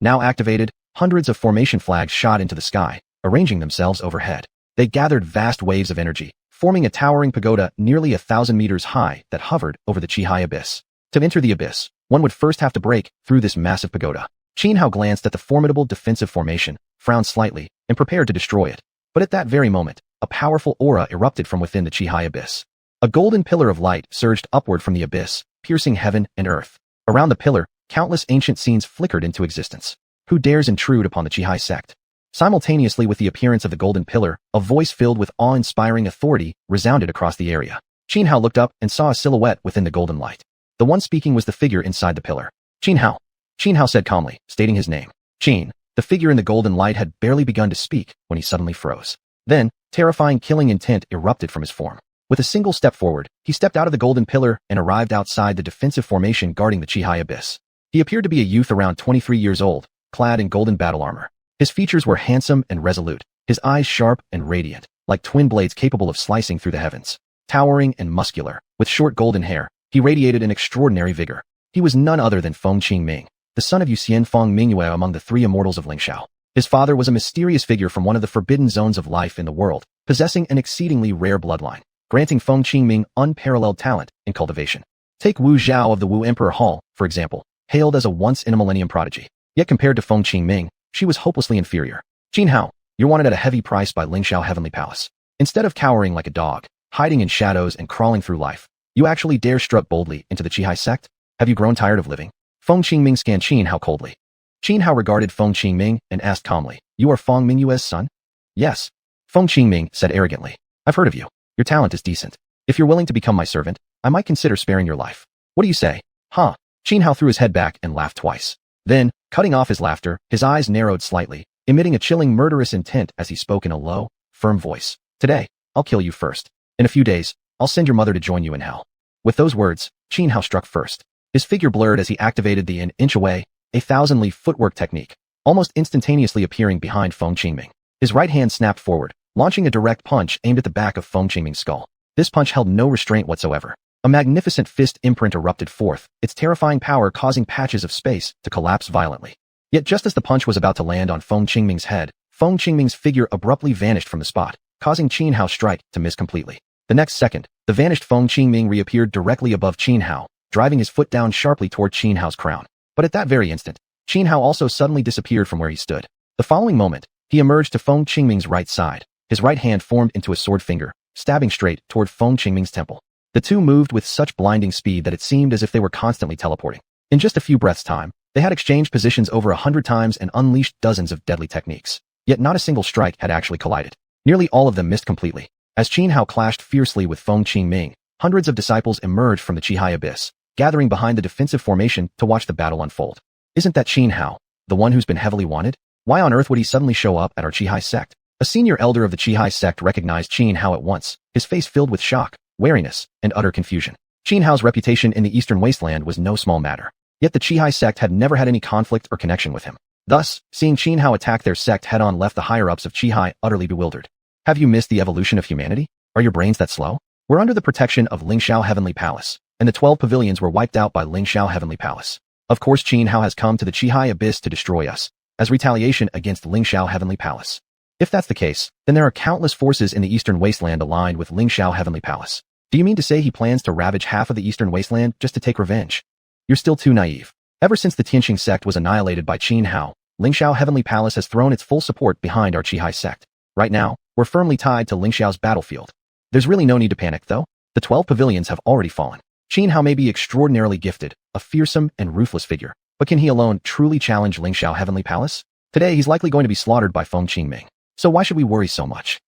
Now activated, hundreds of formation flags shot into the sky, arranging themselves overhead. They gathered vast waves of energy, forming a towering pagoda nearly 1,000 meters high that hovered over the Qi abyss. To enter the abyss, one would first have to break through this massive pagoda. Xuanhuan glanced at the formidable defensive formation, frowned slightly, and prepared to destroy it. But at that very moment, a powerful aura erupted from within the Qi abyss. A golden pillar of light surged upward from the abyss, piercing heaven and earth. Around the pillar, countless ancient scenes flickered into existence. Who dares intrude upon the Qi sect? Simultaneously with the appearance of the golden pillar, a voice filled with awe-inspiring authority resounded across the area. Xuanhuan looked up and saw a silhouette within the golden light. The one speaking was the figure inside the pillar. Xuanhuan. Xuanhuan said calmly, stating his name. Qin. The figure in the golden light had barely begun to speak when he suddenly froze. Then, terrifying killing intent erupted from his form. With a single step forward, he stepped out of the golden pillar and arrived outside the defensive formation guarding the Qi abyss. He appeared to be a youth around 23 years old, clad in golden battle armor. His features were handsome and resolute, his eyes sharp and radiant, like twin blades capable of slicing through the heavens. Towering and muscular, with short golden hair, he radiated an extraordinary vigor. He was none other than Feng Qingming, the son of xiuxian Feng Mingyue among the three immortals of Lingxiao. His father was a mysterious figure from one of the forbidden zones of life in the world, possessing an exceedingly rare bloodline, granting Feng Qingming unparalleled talent in cultivation. Take Wu Zhao of the Wu Emperor Hall, for example, hailed as a once-in-a-millennium prodigy. Yet compared to Feng Qingming, she was hopelessly inferior. Xuanhuan, you're wanted at a heavy price by Lingxiao Heavenly Palace. Instead of cowering like a dog, hiding in shadows and crawling through life, you actually dare strut boldly into the Qi sect? Have you grown tired of living? Feng Qingming scanned Xuanhuan coldly. Xuanhuan regarded Feng Qingming and asked calmly, "You are Feng Mingyue's son?" "Yes." Feng Qingming said arrogantly. "I've heard of you. Your talent is decent. If you're willing to become my servant, I might consider sparing your life. What do you say?" "Huh?" Xuanhuan threw his head back and laughed twice. Then, cutting off his laughter, his eyes narrowed slightly, emitting a chilling murderous intent as he spoke in a low, firm voice. "Today, I'll kill you first. In a few days, I'll send your mother to join you in hell." With those words, Xuanhuan struck first. His figure blurred as he activated the an inch away, a thousand-leaf footwork technique, almost instantaneously appearing behind Feng Qingming. His right hand snapped forward, launching a direct punch aimed at the back of Feng Qingming's skull. This punch held no restraint whatsoever. A magnificent fist imprint erupted forth, its terrifying power causing patches of space to collapse violently. Yet just as the punch was about to land on Feng Qingming's head, Feng Qingming's figure abruptly vanished from the spot, causing Qin Hao's strike to miss completely. The next second, the vanished Feng Qingming reappeared directly above Qin Hao, driving his foot down sharply toward Qin Hao's crown. But at that very instant, Qin Hao also suddenly disappeared from where he stood. The following moment, he emerged to Feng Qingming's right side. His right hand formed into a sword finger, stabbing straight toward Feng Qingming's temple. The two moved with such blinding speed that it seemed as if they were constantly teleporting. In just a few breaths' time, they had exchanged positions over 100 times and unleashed dozens of deadly techniques. Yet not a single strike had actually collided. Nearly all of them missed completely. As Qin Hao clashed fiercely with Feng Qingming, hundreds of disciples emerged from the Qihai abyss, gathering behind the defensive formation to watch the battle unfold. Isn't that Qin Hao, the one who's been heavily wanted? Why on earth would he suddenly show up at our Qihai sect? A senior elder of the Qihai sect recognized Qin Hao at once, his face filled with shock, wariness, and utter confusion. Qin Hao's reputation in the Eastern Wasteland was no small matter. Yet the Qihai sect had never had any conflict or connection with him. Thus, seeing Qin Hao attack their sect head-on left the higher-ups of Qihai utterly bewildered. Have you missed the evolution of humanity? Are your brains that slow? We're under the protection of Lingxiao Heavenly Palace, and the 12 pavilions were wiped out by Lingxiao Heavenly Palace. Of course Qin Hao has come to the Qihai abyss to destroy us, as retaliation against Lingxiao Heavenly Palace. If that's the case, then there are countless forces in the Eastern Wasteland aligned with Lingxiao Heavenly Palace. Do you mean to say he plans to ravage half of the Eastern Wasteland just to take revenge? You're still too naive. Ever since the Tianxing sect was annihilated by Qin Hao, Lingxiao Heavenly Palace has thrown its full support behind our Qihai sect. Right now, we're firmly tied to Lingxiao's battlefield. There's really no need to panic, though. The 12 pavilions have already fallen. Qin Hao may be extraordinarily gifted, a fearsome and ruthless figure, but can he alone truly challenge Lingxiao Heavenly Palace? Today he's likely going to be slaughtered by Feng Qingming. So why should we worry so much?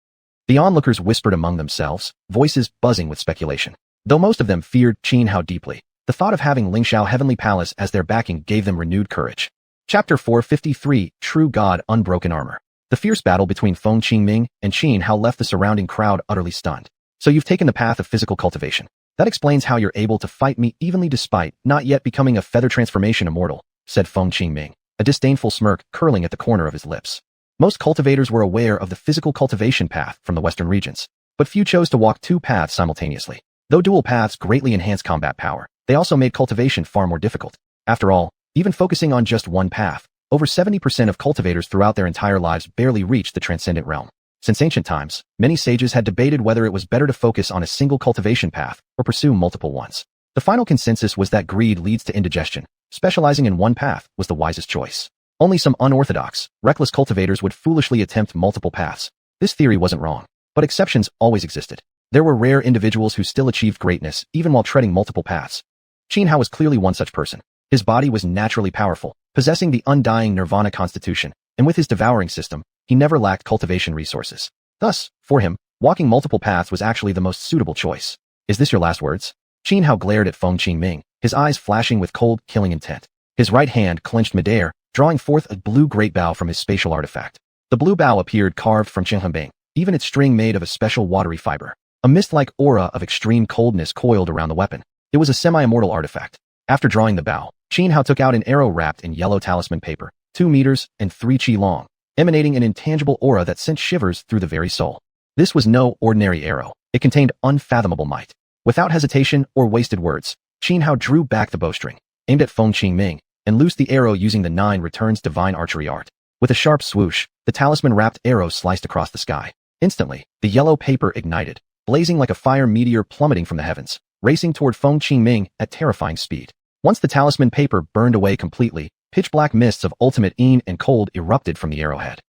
The onlookers whispered among themselves, voices buzzing with speculation. Though most of them feared Qin Hao deeply, the thought of having Lingxiao Heavenly Palace as their backing gave them renewed courage. Chapter 453, True God Unbroken Armor. The fierce battle between Feng Qingming and Qin Hao left the surrounding crowd utterly stunned. So you've taken the path of physical cultivation. That explains how you're able to fight me evenly despite not yet becoming a feather transformation immortal, said Feng Qingming, a disdainful smirk curling at the corner of his lips. Most cultivators were aware of the physical cultivation path from the western regions, but few chose to walk two paths simultaneously. Though dual paths greatly enhance combat power, they also made cultivation far more difficult. After all, even focusing on just one path, over 70% of cultivators throughout their entire lives barely reached the transcendent realm. Since ancient times, many sages had debated whether it was better to focus on a single cultivation path or pursue multiple ones. The final consensus was that greed leads to indigestion. Specializing in one path was the wisest choice. Only some unorthodox, reckless cultivators would foolishly attempt multiple paths. This theory wasn't wrong, but exceptions always existed. There were rare individuals who still achieved greatness even while treading multiple paths. Qin Hao was clearly one such person. His body was naturally powerful, possessing the undying nirvana constitution, and with his devouring system, he never lacked cultivation resources. Thus, for him, walking multiple paths was actually the most suitable choice. Is this your last words? Qin Hao glared at Feng Qingming, his eyes flashing with cold, killing intent. His right hand clenched midair, drawing forth a blue great bow from his spatial artifact. The blue bow appeared carved from xuanhuan, even its string made of a special watery fiber. A mist-like aura of extreme coldness coiled around the weapon. It was a semi-immortal artifact. After drawing the bow, Qin Hao took out an arrow wrapped in yellow talisman paper, 2 meters and 3 qi long, emanating an intangible aura that sent shivers through the very soul. This was no ordinary arrow. It contained unfathomable might. Without hesitation or wasted words, Qin Hao drew back the bowstring, aimed at Feng Qingming, and loosed the arrow using the 9 returns divine archery art. With a sharp swoosh, the talisman-wrapped arrow sliced across the sky. Instantly, the yellow paper ignited, blazing like a fire meteor plummeting from the heavens, racing toward Feng Qingming at terrifying speed. Once the talisman paper burned away completely, pitch-black mists of ultimate een and cold erupted from the arrowhead.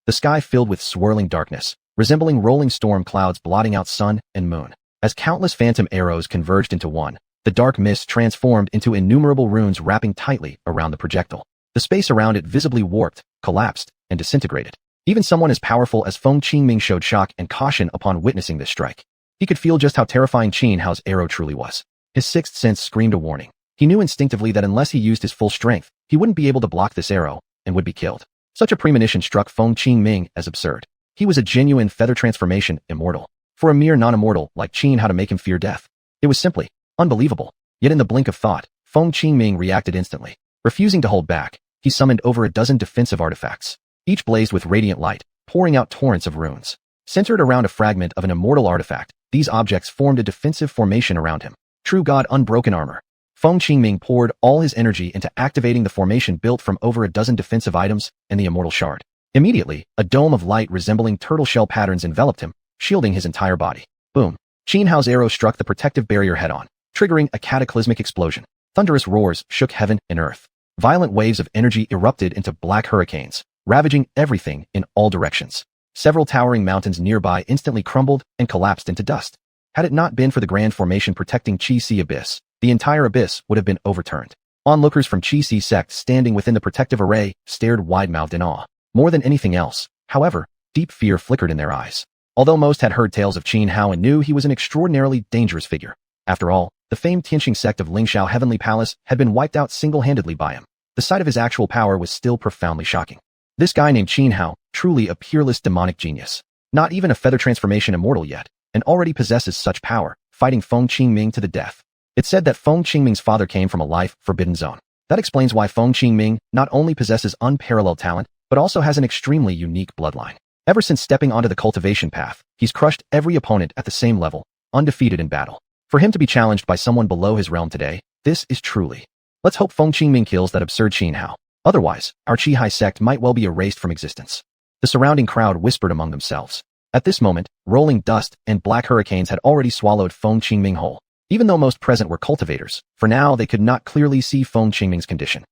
The sky filled with swirling darkness, resembling rolling storm clouds blotting out sun and moon. As countless phantom arrows converged into one, the dark mist transformed into innumerable runes wrapping tightly around the projectile. The space around it visibly warped, collapsed, and disintegrated. Even someone as powerful as Feng Qingming showed shock and caution upon witnessing this strike. He could feel just how terrifying Qin Hao's arrow truly was. His sixth sense screamed a warning. He knew instinctively that unless he used his full strength, he wouldn't be able to block this arrow, and would be killed. Such a premonition struck Feng Qingming as absurd. He was a genuine feather transformation immortal. For a mere non-immortal like Qin Hao to make him fear death. It was simply unbelievable. Yet in the blink of thought, Feng Qingming reacted instantly. Refusing to hold back, he summoned over a dozen defensive artifacts. Each blazed with radiant light, pouring out torrents of runes. Centered around a fragment of an immortal artifact, these objects formed a defensive formation around him. True God unbroken armor. Feng Qingming poured all his energy into activating the formation built from over a dozen defensive items and the immortal shard. Immediately, a dome of light resembling turtle shell patterns enveloped him, shielding his entire body. Boom. Xianhao's arrow struck the protective barrier head-on, triggering a cataclysmic explosion. Thunderous roars shook heaven and earth. Violent waves of energy erupted into black hurricanes, ravaging everything in all directions. Several towering mountains nearby instantly crumbled and collapsed into dust. Had it not been for the grand formation protecting Qi Abyss, the entire abyss would have been overturned. Onlookers from Qi sect standing within the protective array stared wide-mouthed in awe. More than anything else, however, deep fear flickered in their eyes. Although most had heard tales of Qin Hao and knew he was an extraordinarily dangerous figure. After all, the famed Tianxing sect of Lingxiao Heavenly Palace had been wiped out single-handedly by him. The sight of his actual power was still profoundly shocking. This guy named Qin Hao, truly a peerless demonic genius. Not even a feather transformation immortal yet, and already possesses such power, fighting Feng Qingming to the death. It's said that Feng Qingming's father came from a life-forbidden zone. That explains why Feng Qingming not only possesses unparalleled talent, but also has an extremely unique bloodline. Ever since stepping onto the cultivation path, he's crushed every opponent at the same level, undefeated in battle. For him to be challenged by someone below his realm today, this is truly. Let's hope Feng Qingming kills that absurd Qin Hao. Otherwise, our Qi sect might well be erased from existence. The surrounding crowd whispered among themselves. At this moment, rolling dust and black hurricanes had already swallowed Feng Qingming whole. Even though most present were cultivators, for now they could not clearly see Feng Qingming's condition.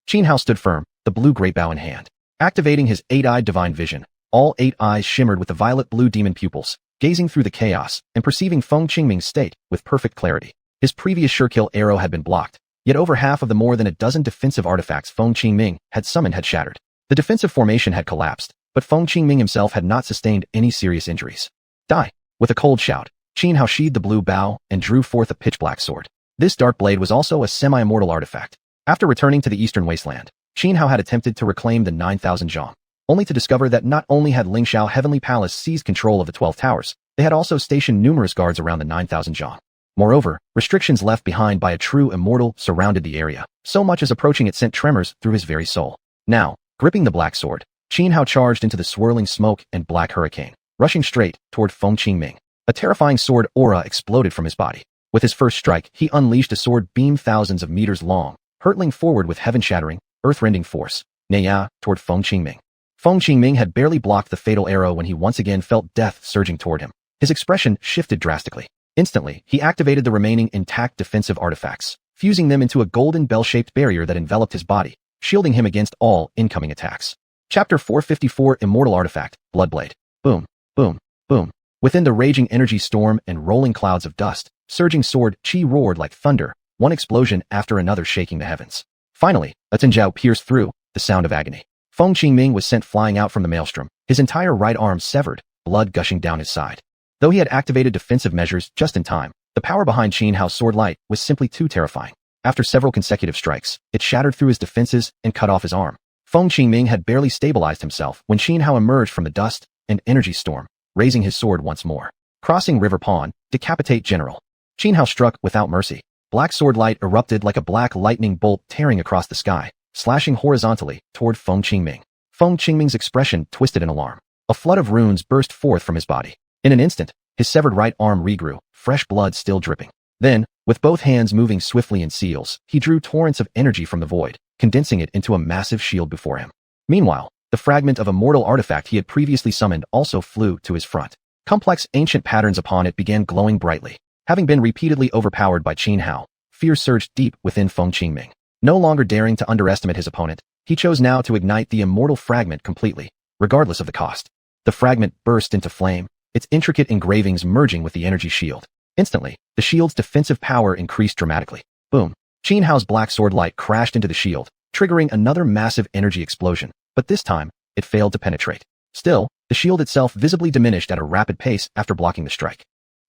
Qin Hao stood firm, the blue great bow in hand. Activating his eight-eyed divine vision, all 8 eyes shimmered with the violet-blue demon pupils, gazing through the chaos and perceiving Feng Qingming's state with perfect clarity. His previous sure-kill arrow had been blocked, yet over half of the more than a dozen defensive artifacts Feng Qingming had summoned had shattered. The defensive formation had collapsed, but Feng Qingming himself had not sustained any serious injuries. Die! With a cold shout, Qin Hao sheathed the blue bow and drew forth a pitch-black sword. This dark blade was also a semi-immortal artifact. After returning to the eastern wasteland, Qin Hao had attempted to reclaim the 9,000 zhang, only to discover that not only had Lingxiao Heavenly Palace seized control of the 12 towers, they had also stationed numerous guards around the 9,000 zhang. Moreover, restrictions left behind by a true immortal surrounded the area, so much as approaching it sent tremors through his very soul. Now, gripping the black sword, Qin Hao charged into the swirling smoke and black hurricane, rushing straight toward Feng Qingming. A terrifying sword aura exploded from his body. With his first strike, he unleashed a sword beam thousands of meters long, hurtling forward with heaven-shattering, earth-rending force, toward Feng Qingming. Feng Qingming had barely blocked the fatal arrow when he once again felt death surging toward him. His expression shifted drastically. Instantly, he activated the remaining intact defensive artifacts, fusing them into a golden bell-shaped barrier that enveloped his body, shielding him against all incoming attacks. Chapter 454 Immortal Artifact, Bloodblade. Boom, boom, boom. Within the raging energy storm and rolling clouds of dust, surging sword Qi roared like thunder, one explosion after another shaking the heavens. Finally, a Tinjiao pierced through, the sound of agony. Feng Qingming was sent flying out from the maelstrom, his entire right arm severed, blood gushing down his side. Though he had activated defensive measures just in time, the power behind Qin Hao's sword light was simply too terrifying. After several consecutive strikes, it shattered through his defenses and cut off his arm. Feng Qingming had barely stabilized himself when Qin Hao emerged from the dust and energy storm, raising his sword once more. Crossing River Pond, decapitate general. Qin Hao struck without mercy. Black sword light erupted like a black lightning bolt tearing across the sky, slashing horizontally toward Feng Qingming. Feng Qingming's expression twisted in alarm. A flood of runes burst forth from his body. In an instant, his severed right arm regrew, fresh blood still dripping. Then, with both hands moving swiftly in seals, he drew torrents of energy from the void, condensing it into a massive shield before him. Meanwhile, the fragment of a mortal artifact he had previously summoned also flew to his front. Complex ancient patterns upon it began glowing brightly. Having been repeatedly overpowered by Qin Hao, fear surged deep within Feng Qingming. No longer daring to underestimate his opponent, he chose now to ignite the immortal fragment completely, regardless of the cost. The fragment burst into flame, its intricate engravings merging with the energy shield. Instantly, the shield's defensive power increased dramatically. Boom! Qin Hao's black sword light crashed into the shield, triggering another massive energy explosion, but this time, it failed to penetrate. Still, the shield itself visibly diminished at a rapid pace after blocking the strike.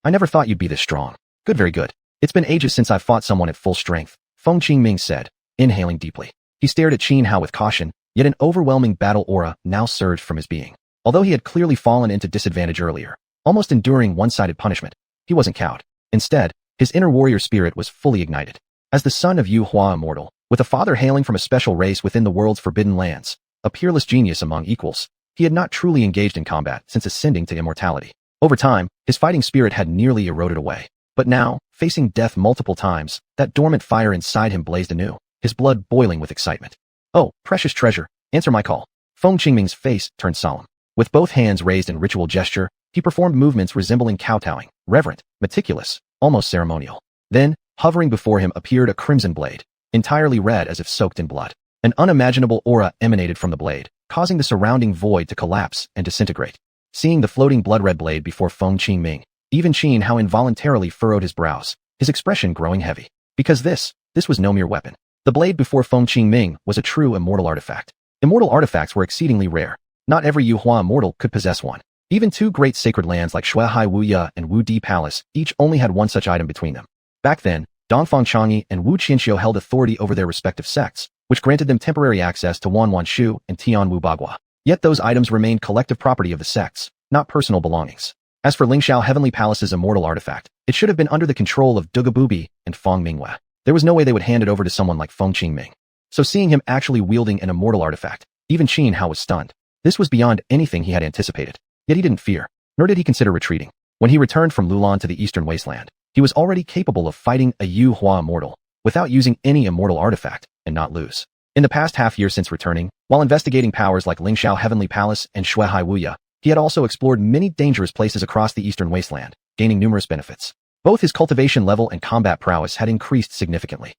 I never thought you'd be this strong. Good, very good. It's been ages since I've fought someone at full strength, Feng Qingming said, inhaling deeply. He stared at Qin Hao with caution, yet an overwhelming battle aura now surged from his being. Although he had clearly fallen into disadvantage earlier, almost enduring one-sided punishment, he wasn't cowed. Instead, his inner warrior spirit was fully ignited. As the son of xuanhuan immortal, with a father hailing from a special race within the world's forbidden lands, a peerless genius among equals, he had not truly engaged in combat since ascending to immortality. Over time, his fighting spirit had nearly eroded away. But now, facing death multiple times, that dormant fire inside him blazed anew, his blood boiling with excitement. "Oh, precious treasure, answer my call." Feng Qingming's face turned solemn. With both hands raised in ritual gesture, he performed movements resembling kowtowing, reverent, meticulous, almost ceremonial. Then, hovering before him appeared a crimson blade, entirely red as if soaked in blood. An unimaginable aura emanated from the blade, causing the surrounding void to collapse and disintegrate. Seeing the floating blood-red blade before Feng Qingming, even Xuanhuan involuntarily furrowed his brows, his expression growing heavy. Because this was no mere weapon. The blade before Feng Qingming was a true immortal artifact. Immortal artifacts were exceedingly rare. Not every Yuhua immortal could possess one. Even two great sacred lands like Shuihai Wuya and Wu Di Palace each only had one such item between them. Back then, Dongfang Changyi and Wu Qianxiu held authority over their respective sects, which granted them temporary access to Xuanhuan Shu and Tianwu Bagua. Yet those items remained collective property of the sects, not personal belongings. As for Lingxiao Heavenly Palace's immortal artifact, it should have been under the control of Dugabubi and Fang Minghua. There was no way they would hand it over to someone like Feng Qingming. So seeing him actually wielding an immortal artifact, even Xuanhuan was stunned. This was beyond anything he had anticipated. Yet he didn't fear, nor did he consider retreating. When he returned from Lulan to the Eastern Wasteland, he was already capable of fighting a Yuhua immortal without using any immortal artifact and not lose. In the past half-year since returning, while investigating powers like Lingxiao Heavenly Palace and Shuihai Wuya, he had also explored many dangerous places across the Eastern Wasteland, gaining numerous benefits. Both his cultivation level and combat prowess had increased significantly.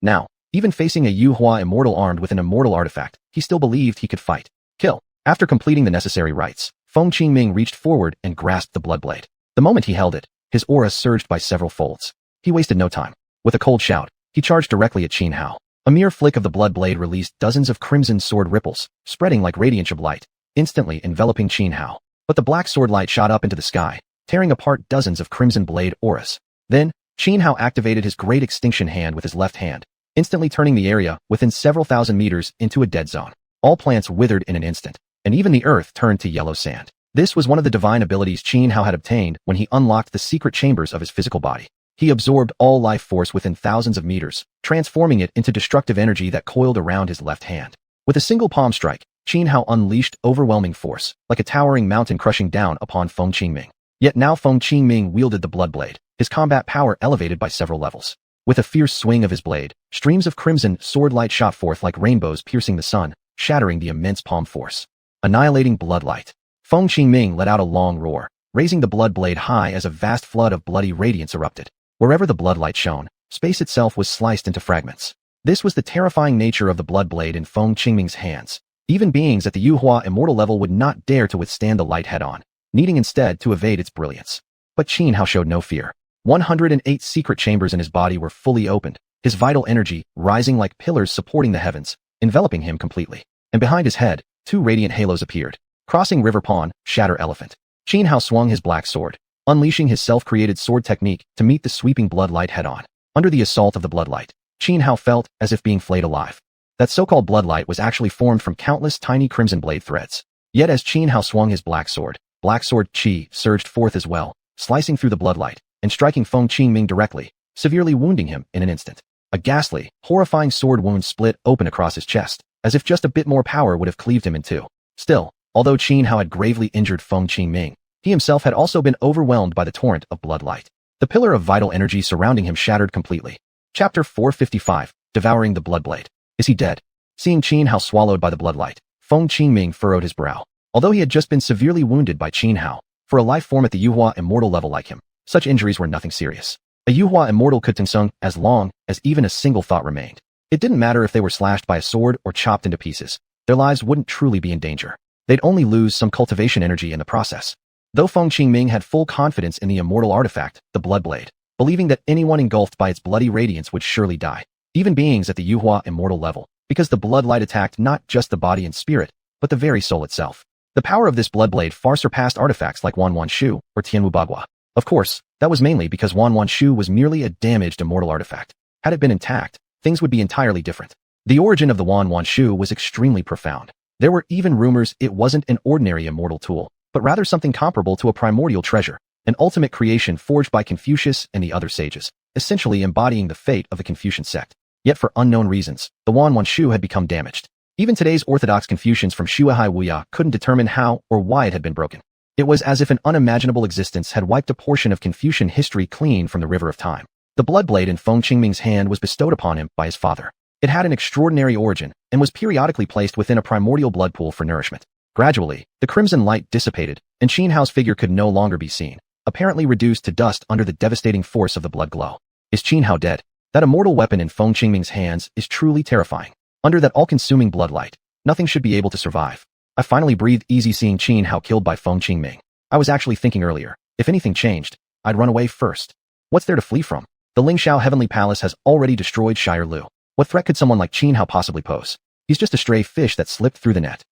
Now, even facing a Yuhua immortal armed with an immortal artifact, he still believed he could fight. Kill. After completing the necessary rites, Feng Qingming reached forward and grasped the blood blade. The moment he held it, his aura surged by several folds. He wasted no time. With a cold shout, he charged directly at Xuanhuan. A mere flick of the blood blade released dozens of crimson sword ripples, spreading like radiance of light, instantly enveloping Xuanhuan. But the black sword light shot up into the sky, tearing apart dozens of crimson blade auras. Then, Xuanhuan activated his great extinction hand with his left hand, instantly turning the area within several thousand meters into a dead zone. All plants withered in an instant, and even the earth turned to yellow sand. This was one of the divine abilities Xuanhuan had obtained when he unlocked the secret chambers of his physical body. He absorbed all life force within thousands of meters, transforming it into destructive energy that coiled around his left hand. With a single palm strike, Xuanhuan unleashed overwhelming force, like a towering mountain crushing down upon Feng Qingming. Yet now Feng Qingming wielded the blood blade, his combat power elevated by several levels. With a fierce swing of his blade, streams of crimson sword light shot forth like rainbows piercing the sun, shattering the immense palm force. Annihilating blood light. Feng Qingming let out a long roar, raising the blood blade high as a vast flood of bloody radiance erupted. Wherever the blood light shone, space itself was sliced into fragments. This was the terrifying nature of the blood blade in Feng Qingming's hands. Even beings at the Yuhua immortal level would not dare to withstand the light head-on, needing instead to evade its brilliance. But Xuanhuan showed no fear. 108 secret chambers in his body were fully opened, his vital energy rising like pillars supporting the heavens, enveloping him completely. And behind his head, two radiant halos appeared, crossing River Pawn, Shatter Elephant. Xuanhuan swung his black sword, unleashing his self-created sword technique to meet the sweeping blood light head-on. Under the assault of the blood light, Xuanhuan felt as if being flayed alive. That so-called blood light was actually formed from countless tiny crimson blade threads. Yet as Xuanhuan swung his black sword chi surged forth as well, slicing through the blood light and striking Feng Qingming directly, severely wounding him in an instant. A ghastly, horrifying sword wound split open across his chest, as if just a bit more power would have cleaved him in two. Still, although Xuanhuan had gravely injured Feng Qingming, he himself had also been overwhelmed by the torrent of blood light. The pillar of vital energy surrounding him shattered completely. Chapter 455, Devouring the Bloodblade. Is he dead? Seeing Xuanhuan swallowed by the blood light, Feng Qingming furrowed his brow. Although he had just been severely wounded by Xuanhuan, for a life form at the Yuhua immortal level like him, such injuries were nothing serious. A Yuhua immortal could Tingsung as long as even a single thought remained. It didn't matter if they were slashed by a sword or chopped into pieces. Their lives wouldn't truly be in danger. They'd only lose some cultivation energy in the process. Though Feng Qingming had full confidence in the immortal artifact, the Bloodblade, believing that anyone engulfed by its bloody radiance would surely die, even beings at the Yuhua immortal level, because the blood light attacked not just the body and spirit, but the very soul itself. The power of this Bloodblade far surpassed artifacts like Xuanhuan Shu or Tianwu Bagua. Of course, that was mainly because Xuanhuan Shu was merely a damaged immortal artifact. Had it been intact, things would be entirely different. The origin of the Xuanhuan Shu was extremely profound. There were even rumors it wasn't an ordinary immortal tool, but rather something comparable to a primordial treasure, an ultimate creation forged by Confucius and the other sages, essentially embodying the fate of the Confucian sect. Yet for unknown reasons, the Xuanhuan Shu had become damaged. Even today's orthodox Confucians from Shuihai Wuya couldn't determine how or why it had been broken. It was as if an unimaginable existence had wiped a portion of Confucian history clean from the river of time. The blood blade in Feng Qingming's hand was bestowed upon him by his father. It had an extraordinary origin and was periodically placed within a primordial blood pool for nourishment. Gradually, the crimson light dissipated, and Xianhao's figure could no longer be seen, apparently reduced to dust under the devastating force of the blood glow. Is Xianhao dead? That immortal weapon in Feng Qingming's hands is truly terrifying. Under that all-consuming blood light, nothing should be able to survive. I finally breathed easy seeing Xianhao killed by Feng Qingming. I was actually thinking earlier, if anything changed, I'd run away first. What's there to flee from? The Lingxiao Heavenly Palace has already destroyed Shire Lu. What threat could someone like Xianhao possibly pose? He's just a stray fish that slipped through the net.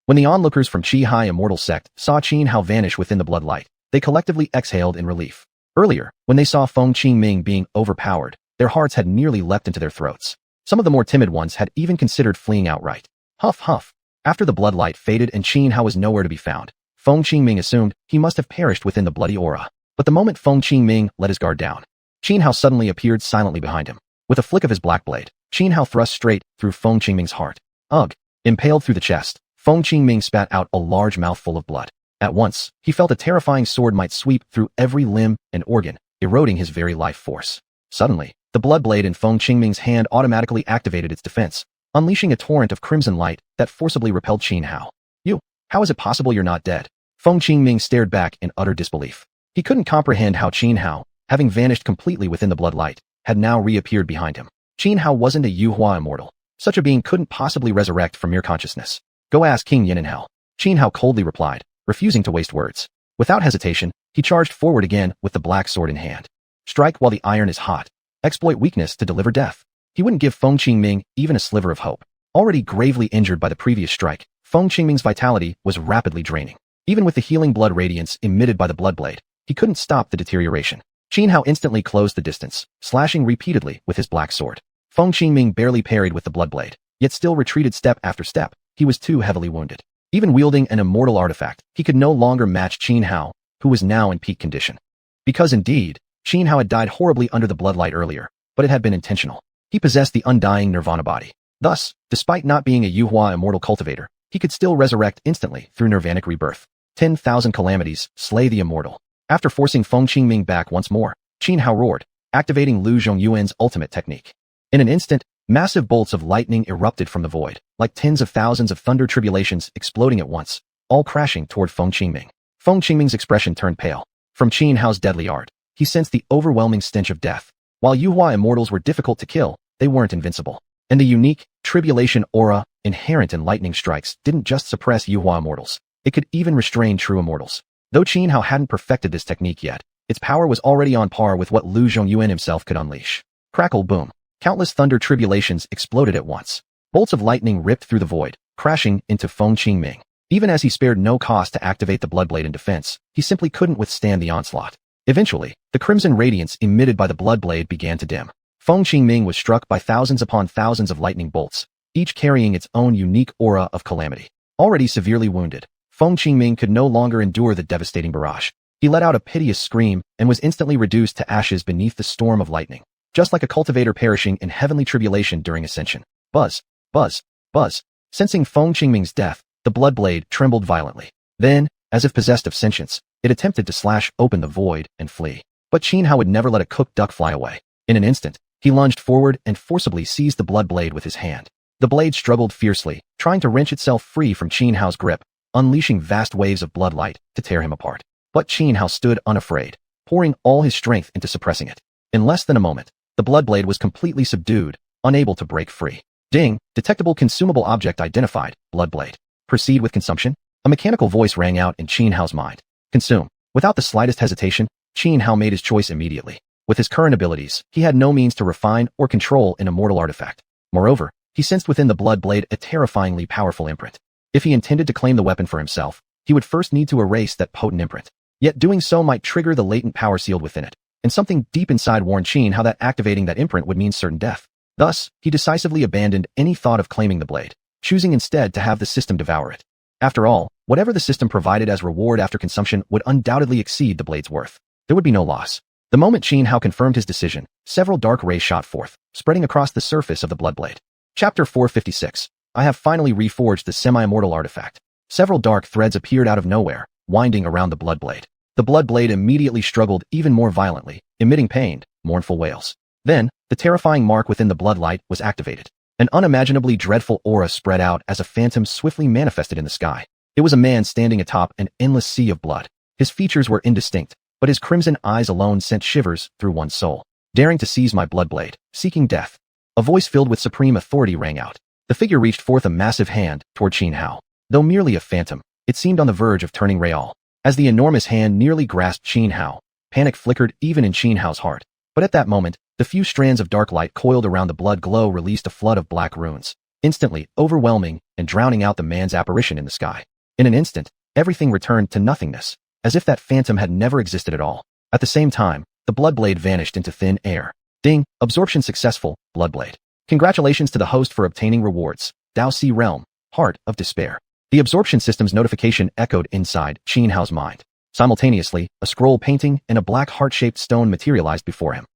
When the onlookers from Qi Immortal Sect saw Xianhao vanish within the blood light, they collectively exhaled in relief. Earlier, when they saw Feng Qingming being overpowered, their hearts had nearly leapt into their throats. Some of the more timid ones had even considered fleeing outright. Huff huff. After the blood light faded and Xianhao was nowhere to be found, Feng Qingming assumed he must have perished within the bloody aura. But the moment Feng Qingming let his guard down, Xianhao suddenly appeared silently behind him. With a flick of his black blade, Xianhao thrust straight through Feng Qingming's heart. Ugh! Impaled through the chest, Feng Qingming spat out a large mouthful of blood. At once, he felt a terrifying sword might sweep through every limb and organ, eroding his very life force. Suddenly, the blood blade in Feng Qingming's hand automatically activated its defense, unleashing a torrent of crimson light that forcibly repelled Xianhao. You, how is it possible you're not dead? Feng Qingming stared back in utter disbelief. He couldn't comprehend how Xianhao, having vanished completely within the blood light, had now reappeared behind him. Xianhao wasn't a xuanhuan immortal. Such a being couldn't possibly resurrect from mere consciousness. Go ask King Yin in hell. Xianhao coldly replied, refusing to waste words. Without hesitation, he charged forward again with the black sword in hand. Strike while the iron is hot. Exploit weakness to deliver death. He wouldn't give Feng Qingming even a sliver of hope. Already gravely injured by the previous strike, Feng Qingming's vitality was rapidly draining. Even with the healing blood radiance emitted by the blood blade, he couldn't stop the deterioration. Xianhao instantly closed the distance, slashing repeatedly with his black sword. Feng Qingming barely parried with the blood blade, yet still retreated step after step. He was too heavily wounded. Even wielding an immortal artifact, he could no longer match Xianhao, who was now in peak condition. Because indeed, Xianhao had died horribly under the bloodlight earlier, but it had been intentional. He possessed the undying nirvana body. Thus, despite not being a xuanhuan immortal cultivator, he could still resurrect instantly through nirvanic rebirth. 10,000 calamities slay the immortal. After forcing Feng Qingming back once more, Xianhao roared, activating Lu Zhongyuan's ultimate technique. In an instant, massive bolts of lightning erupted from the void, like tens of thousands of thunder tribulations exploding at once, all crashing toward Feng Qingming. Feng Qingming's expression turned pale. From Xianhao's deadly art, he sensed the overwhelming stench of death. While xuanhuan immortals were difficult to kill, they weren't invincible. And the unique, tribulation aura inherent in lightning strikes didn't just suppress xuanhuan immortals. It could even restrain true immortals. Though Xianhao hadn't perfected this technique yet, its power was already on par with what Lu Zhongyuan himself could unleash. Crackle boom. Countless thunder tribulations exploded at once. Bolts of lightning ripped through the void, crashing into Feng Qingming. Even as he spared no cost to activate the blood blade in defense, he simply couldn't withstand the onslaught. Eventually, the crimson radiance emitted by the blood blade began to dim. Feng Qingming was struck by thousands upon thousands of lightning bolts, each carrying its own unique aura of calamity. Already severely wounded, Feng Qingming could no longer endure the devastating barrage. He let out a piteous scream and was instantly reduced to ashes beneath the storm of lightning, just like a cultivator perishing in heavenly tribulation during ascension. Buzz, buzz, buzz. Sensing Feng Qingming's death, the blood blade trembled violently. Then, as if possessed of sentience, it attempted to slash open the void and flee. But Xianhao would never let a cooked duck fly away. In an instant, he lunged forward and forcibly seized the blood blade with his hand. The blade struggled fiercely, trying to wrench itself free from Xianhao's grip, unleashing vast waves of blood light to tear him apart. But Xianhao stood unafraid, pouring all his strength into suppressing it. In less than a moment, the blood blade was completely subdued, unable to break free. Ding! Detectable consumable object identified, blood blade. Proceed with consumption? A mechanical voice rang out in Xianhao's mind. Consume. Without the slightest hesitation, Xianhao made his choice immediately. With his current abilities, he had no means to refine or control an immortal artifact. Moreover, he sensed within the blood blade a terrifyingly powerful imprint. If he intended to claim the weapon for himself, he would first need to erase that potent imprint. Yet doing so might trigger the latent power sealed within it, and something deep inside warned Xianhao that activating that imprint would mean certain death. Thus, he decisively abandoned any thought of claiming the blade, choosing instead to have the system devour it. After all, whatever the system provided as reward after consumption would undoubtedly exceed the blade's worth. There would be no loss. The moment Xianhao confirmed his decision, several dark rays shot forth, spreading across the surface of the blood blade. Chapter 456. I have finally reforged the semi-immortal artifact. Several dark threads appeared out of nowhere, winding around the blood blade. The blood blade immediately struggled even more violently, emitting pained, mournful wails. Then, the terrifying mark within the blood light was activated. An unimaginably dreadful aura spread out as a phantom swiftly manifested in the sky. It was a man standing atop an endless sea of blood. His features were indistinct, but his crimson eyes alone sent shivers through one's soul. Daring to seize my blood blade, seeking death. A voice filled with supreme authority rang out. The figure reached forth a massive hand toward Xianhao. Though merely a phantom, it seemed on the verge of turning real. As the enormous hand nearly grasped Xianhao, panic flickered even in Xianhao's heart. But at that moment, the few strands of dark light coiled around the blood glow released a flood of black runes, instantly overwhelming and drowning out the man's apparition in the sky. In an instant, everything returned to nothingness, as if that phantom had never existed at all. At the same time, the blood blade vanished into thin air. Ding! Absorption successful, blood blade. Congratulations to the host for obtaining rewards. Dao Si Realm, Heart of Despair. The absorption system's notification echoed inside Xianhao's mind. Simultaneously, a scroll painting and a black heart-shaped stone materialized before him.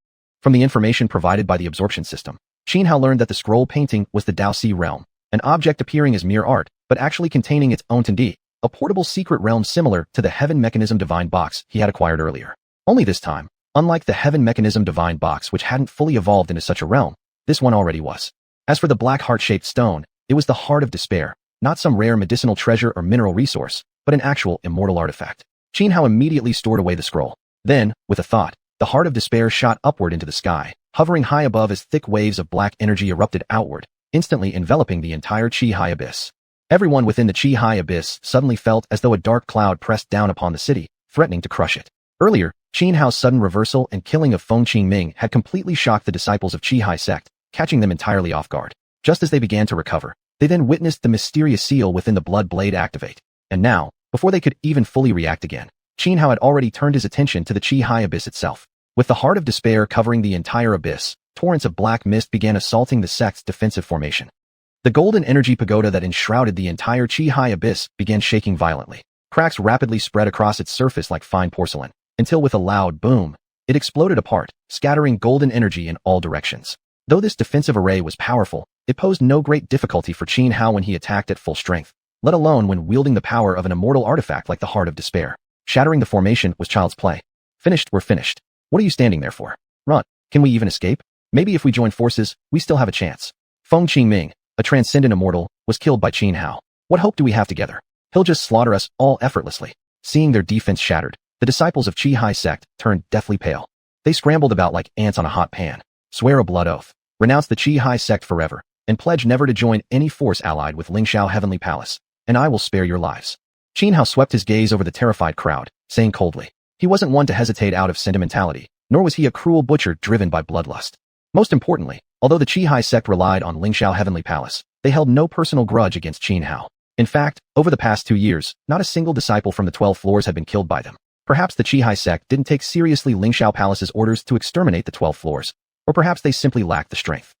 From the information provided by the absorption system, Xianhao learned that the scroll painting was the Dao Si Realm, an object appearing as mere art, but actually containing its own Tendi, a portable secret realm similar to the Heaven Mechanism Divine Box he had acquired earlier. Only this time, unlike the Heaven Mechanism Divine Box which hadn't fully evolved into such a realm, this one already was. As for the black heart-shaped stone, it was the Heart of Despair, not some rare medicinal treasure or mineral resource, but an actual immortal artifact. Xianhao immediately stored away the scroll. Then, with a thought, the Heart of Despair shot upward into the sky, hovering high above as thick waves of black energy erupted outward, instantly enveloping the entire Qi-Hai abyss. Everyone within the Qi-Hai abyss suddenly felt as though a dark cloud pressed down upon the city, threatening to crush it. Earlier, Xianhao's sudden reversal and killing of Feng Qingming had completely shocked the disciples of Qi-Hai sect, catching them entirely off guard. Just as they began to recover, they then witnessed the mysterious seal within the blood blade activate. And now, before they could even fully react again, Xianhao had already turned his attention to the Qi-Hai abyss itself. With the Heart of Despair covering the entire abyss, torrents of black mist began assaulting the sect's defensive formation. The golden energy pagoda that enshrouded the entire Qi-Hai abyss began shaking violently. Cracks rapidly spread across its surface like fine porcelain, until with a loud boom, it exploded apart, scattering golden energy in all directions. Though this defensive array was powerful, it posed no great difficulty for Xianhao when he attacked at full strength, let alone when wielding the power of an immortal artifact like the Heart of Despair. Shattering the formation was child's play. Finished, we're finished. What are you standing there for? Run. Can we even escape? Maybe if we join forces, we still have a chance. Feng Qingming, a transcendent immortal, was killed by Xianhao. What hope do we have together? He'll just slaughter us all effortlessly. Seeing their defense shattered, the disciples of Qi-Hai sect turned deathly pale. They scrambled about like ants on a hot pan. Swear a blood oath. Renounce the Qi-Hai sect forever, and pledge never to join any force allied with Lingxiao Heavenly Palace, and I will spare your lives. Xianhao swept his gaze over the terrified crowd, saying coldly. He wasn't one to hesitate out of sentimentality, nor was he a cruel butcher driven by bloodlust. Most importantly, although the Qi-Hai sect relied on Lingxiao Heavenly Palace, they held no personal grudge against Xianhao. In fact, over the past 2 years, not a single disciple from the 12 floors had been killed by them. Perhaps the Qi-Hai sect didn't take seriously Lingxiao Palace's orders to exterminate the 12 floors, or perhaps they simply lacked the strength.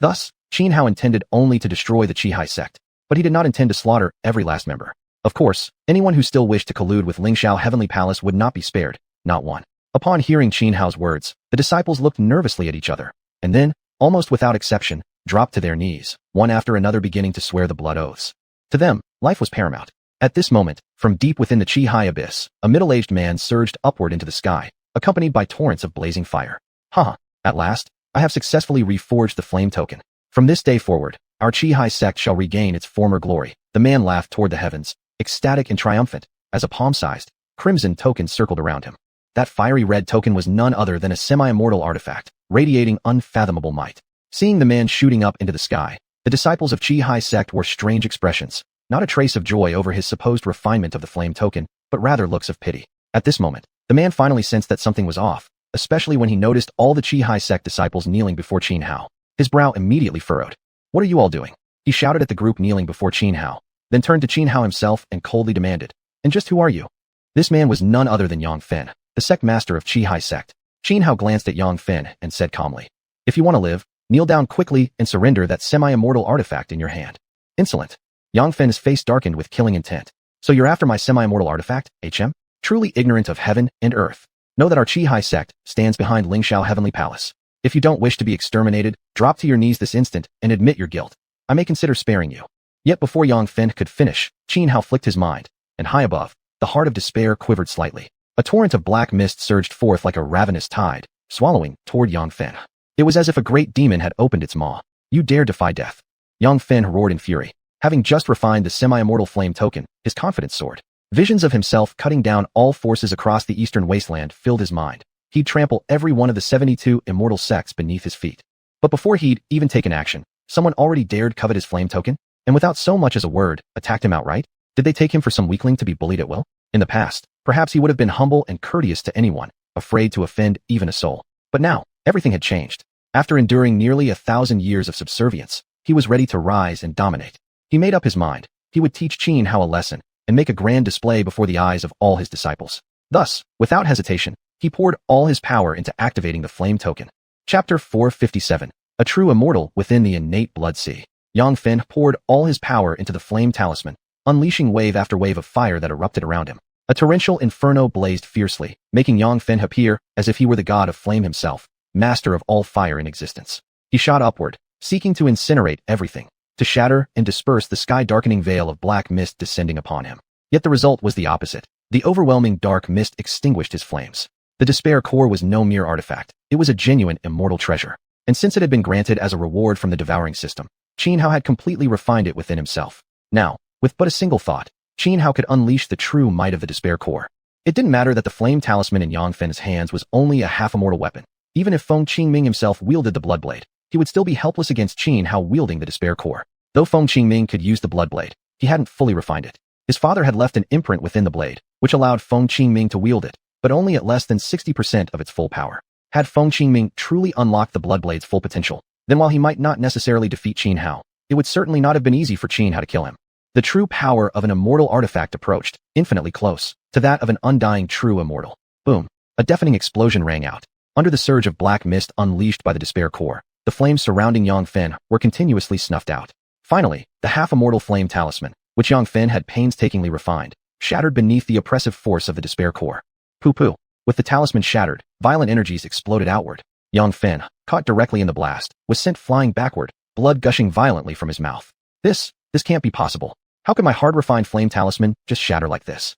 Thus, Xianhao intended only to destroy the Qi-Hai sect, but he did not intend to slaughter every last member. Of course, anyone who still wished to collude with Lingxiao Heavenly Palace would not be spared, not one. Upon hearing Xianhao's words, the disciples looked nervously at each other, and then, almost without exception, dropped to their knees, one after another beginning to swear the blood oaths. To them, life was paramount. At this moment, from deep within the Qi-Hai abyss, a middle-aged man surged upward into the sky, accompanied by torrents of blazing fire. Haha, at last, I have successfully reforged the flame token. From this day forward, our Qi-Hai sect shall regain its former glory. The man laughed toward the heavens, ecstatic and triumphant, as a palm-sized, crimson token circled around him. That fiery red token was none other than a semi-immortal artifact, radiating unfathomable might. Seeing the man shooting up into the sky, the disciples of Qi-Hai sect wore strange expressions, not a trace of joy over his supposed refinement of the flame token, but rather looks of pity. At this moment, the man finally sensed that something was off, especially when he noticed all the Qi-Hai sect disciples kneeling before Xianhao. His brow immediately furrowed. What are you all doing? He shouted at the group kneeling before Xianhao, then turned to Xianhao himself and coldly demanded, and just who are you? This man was none other than Yang Fen, the sect master of Qi-Hai sect. Xianhao glanced at Yang Fen and said calmly, if you want to live, kneel down quickly and surrender that semi-immortal artifact in your hand. Insolent. Yang Fen's face darkened with killing intent. So you're after my semi-immortal artifact, HM? Truly ignorant of heaven and earth. Know that our Qi-Hai sect stands behind Lingxiao Heavenly Palace. If you don't wish to be exterminated, drop to your knees this instant and admit your guilt. I may consider sparing you. Yet before Yang Fen could finish, Xianhao flicked his mind, and high above, the Heart of Despair quivered slightly. A torrent of black mist surged forth like a ravenous tide, swallowing toward Yang Fen. It was as if a great demon had opened its maw. You dare defy death. Yang Fen roared in fury. Having just refined the semi-immortal flame token, his confidence soared. Visions of himself cutting down all forces across the eastern wasteland filled his mind. He'd trample every one of the 72 immortal sects beneath his feet. But before he'd even taken action, someone already dared covet his flame token, and without so much as a word, attacked him outright? Did they take him for some weakling to be bullied at will? In the past, perhaps he would have been humble and courteous to anyone, afraid to offend even a soul. But now, everything had changed. After enduring nearly 1,000 years of subservience, he was ready to rise and dominate. He made up his mind. He would teach Xianxia a lesson and make a grand display before the eyes of all his disciples. Thus, without hesitation, he poured all his power into activating the flame token. Chapter 457. A true immortal within the innate blood sea. Yang Fen poured all his power into the flame talisman, unleashing wave after wave of fire that erupted around him. A torrential inferno blazed fiercely, making Yang Fen appear as if he were the god of flame himself, master of all fire in existence. He shot upward, seeking to incinerate everything, to shatter and disperse the sky-darkening veil of black mist descending upon him. Yet the result was the opposite. The overwhelming dark mist extinguished his flames. The despair core was no mere artifact. It was a genuine immortal treasure. And since it had been granted as a reward from the devouring system, Xianxia had completely refined it within himself. Now, with but a single thought, Xianxia could unleash the true might of the despair core. It didn't matter that the flame talisman in Yang Fen's hands was only a half-immortal weapon. Even if Feng Qingming himself wielded the Bloodblade, he would still be helpless against Xianxia wielding the despair core. Though Feng Qingming could use the Bloodblade, he hadn't fully refined it. His father had left an imprint within the blade, which allowed Feng Qingming to wield it, but only at less than 60% of its full power. Had Feng Qingming truly unlocked the Bloodblade's full potential, then while he might not necessarily defeat Xianxia, it would certainly not have been easy for Xianxia to kill him. The true power of an immortal artifact approached, infinitely close, to that of an undying true immortal. Boom! A deafening explosion rang out. Under the surge of black mist unleashed by the despair core, the flames surrounding Yang Fen were continuously snuffed out. Finally, the half-immortal flame talisman, which Yang Fen had painstakingly refined, shattered beneath the oppressive force of the despair core. Pooh-pooh. With the talisman shattered, violent energies exploded outward. Yang Fen, caught directly in the blast, was sent flying backward, blood gushing violently from his mouth. This can't be possible. How could my hard-refined flame talisman just shatter like this?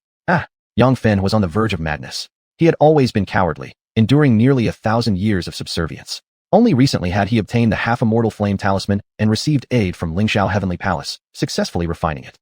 Yang Fen was on the verge of madness. He had always been cowardly, enduring nearly 1,000 years of subservience. Only recently had he obtained the half-immortal flame talisman and received aid from Lingxiao Heavenly Palace, successfully refining it.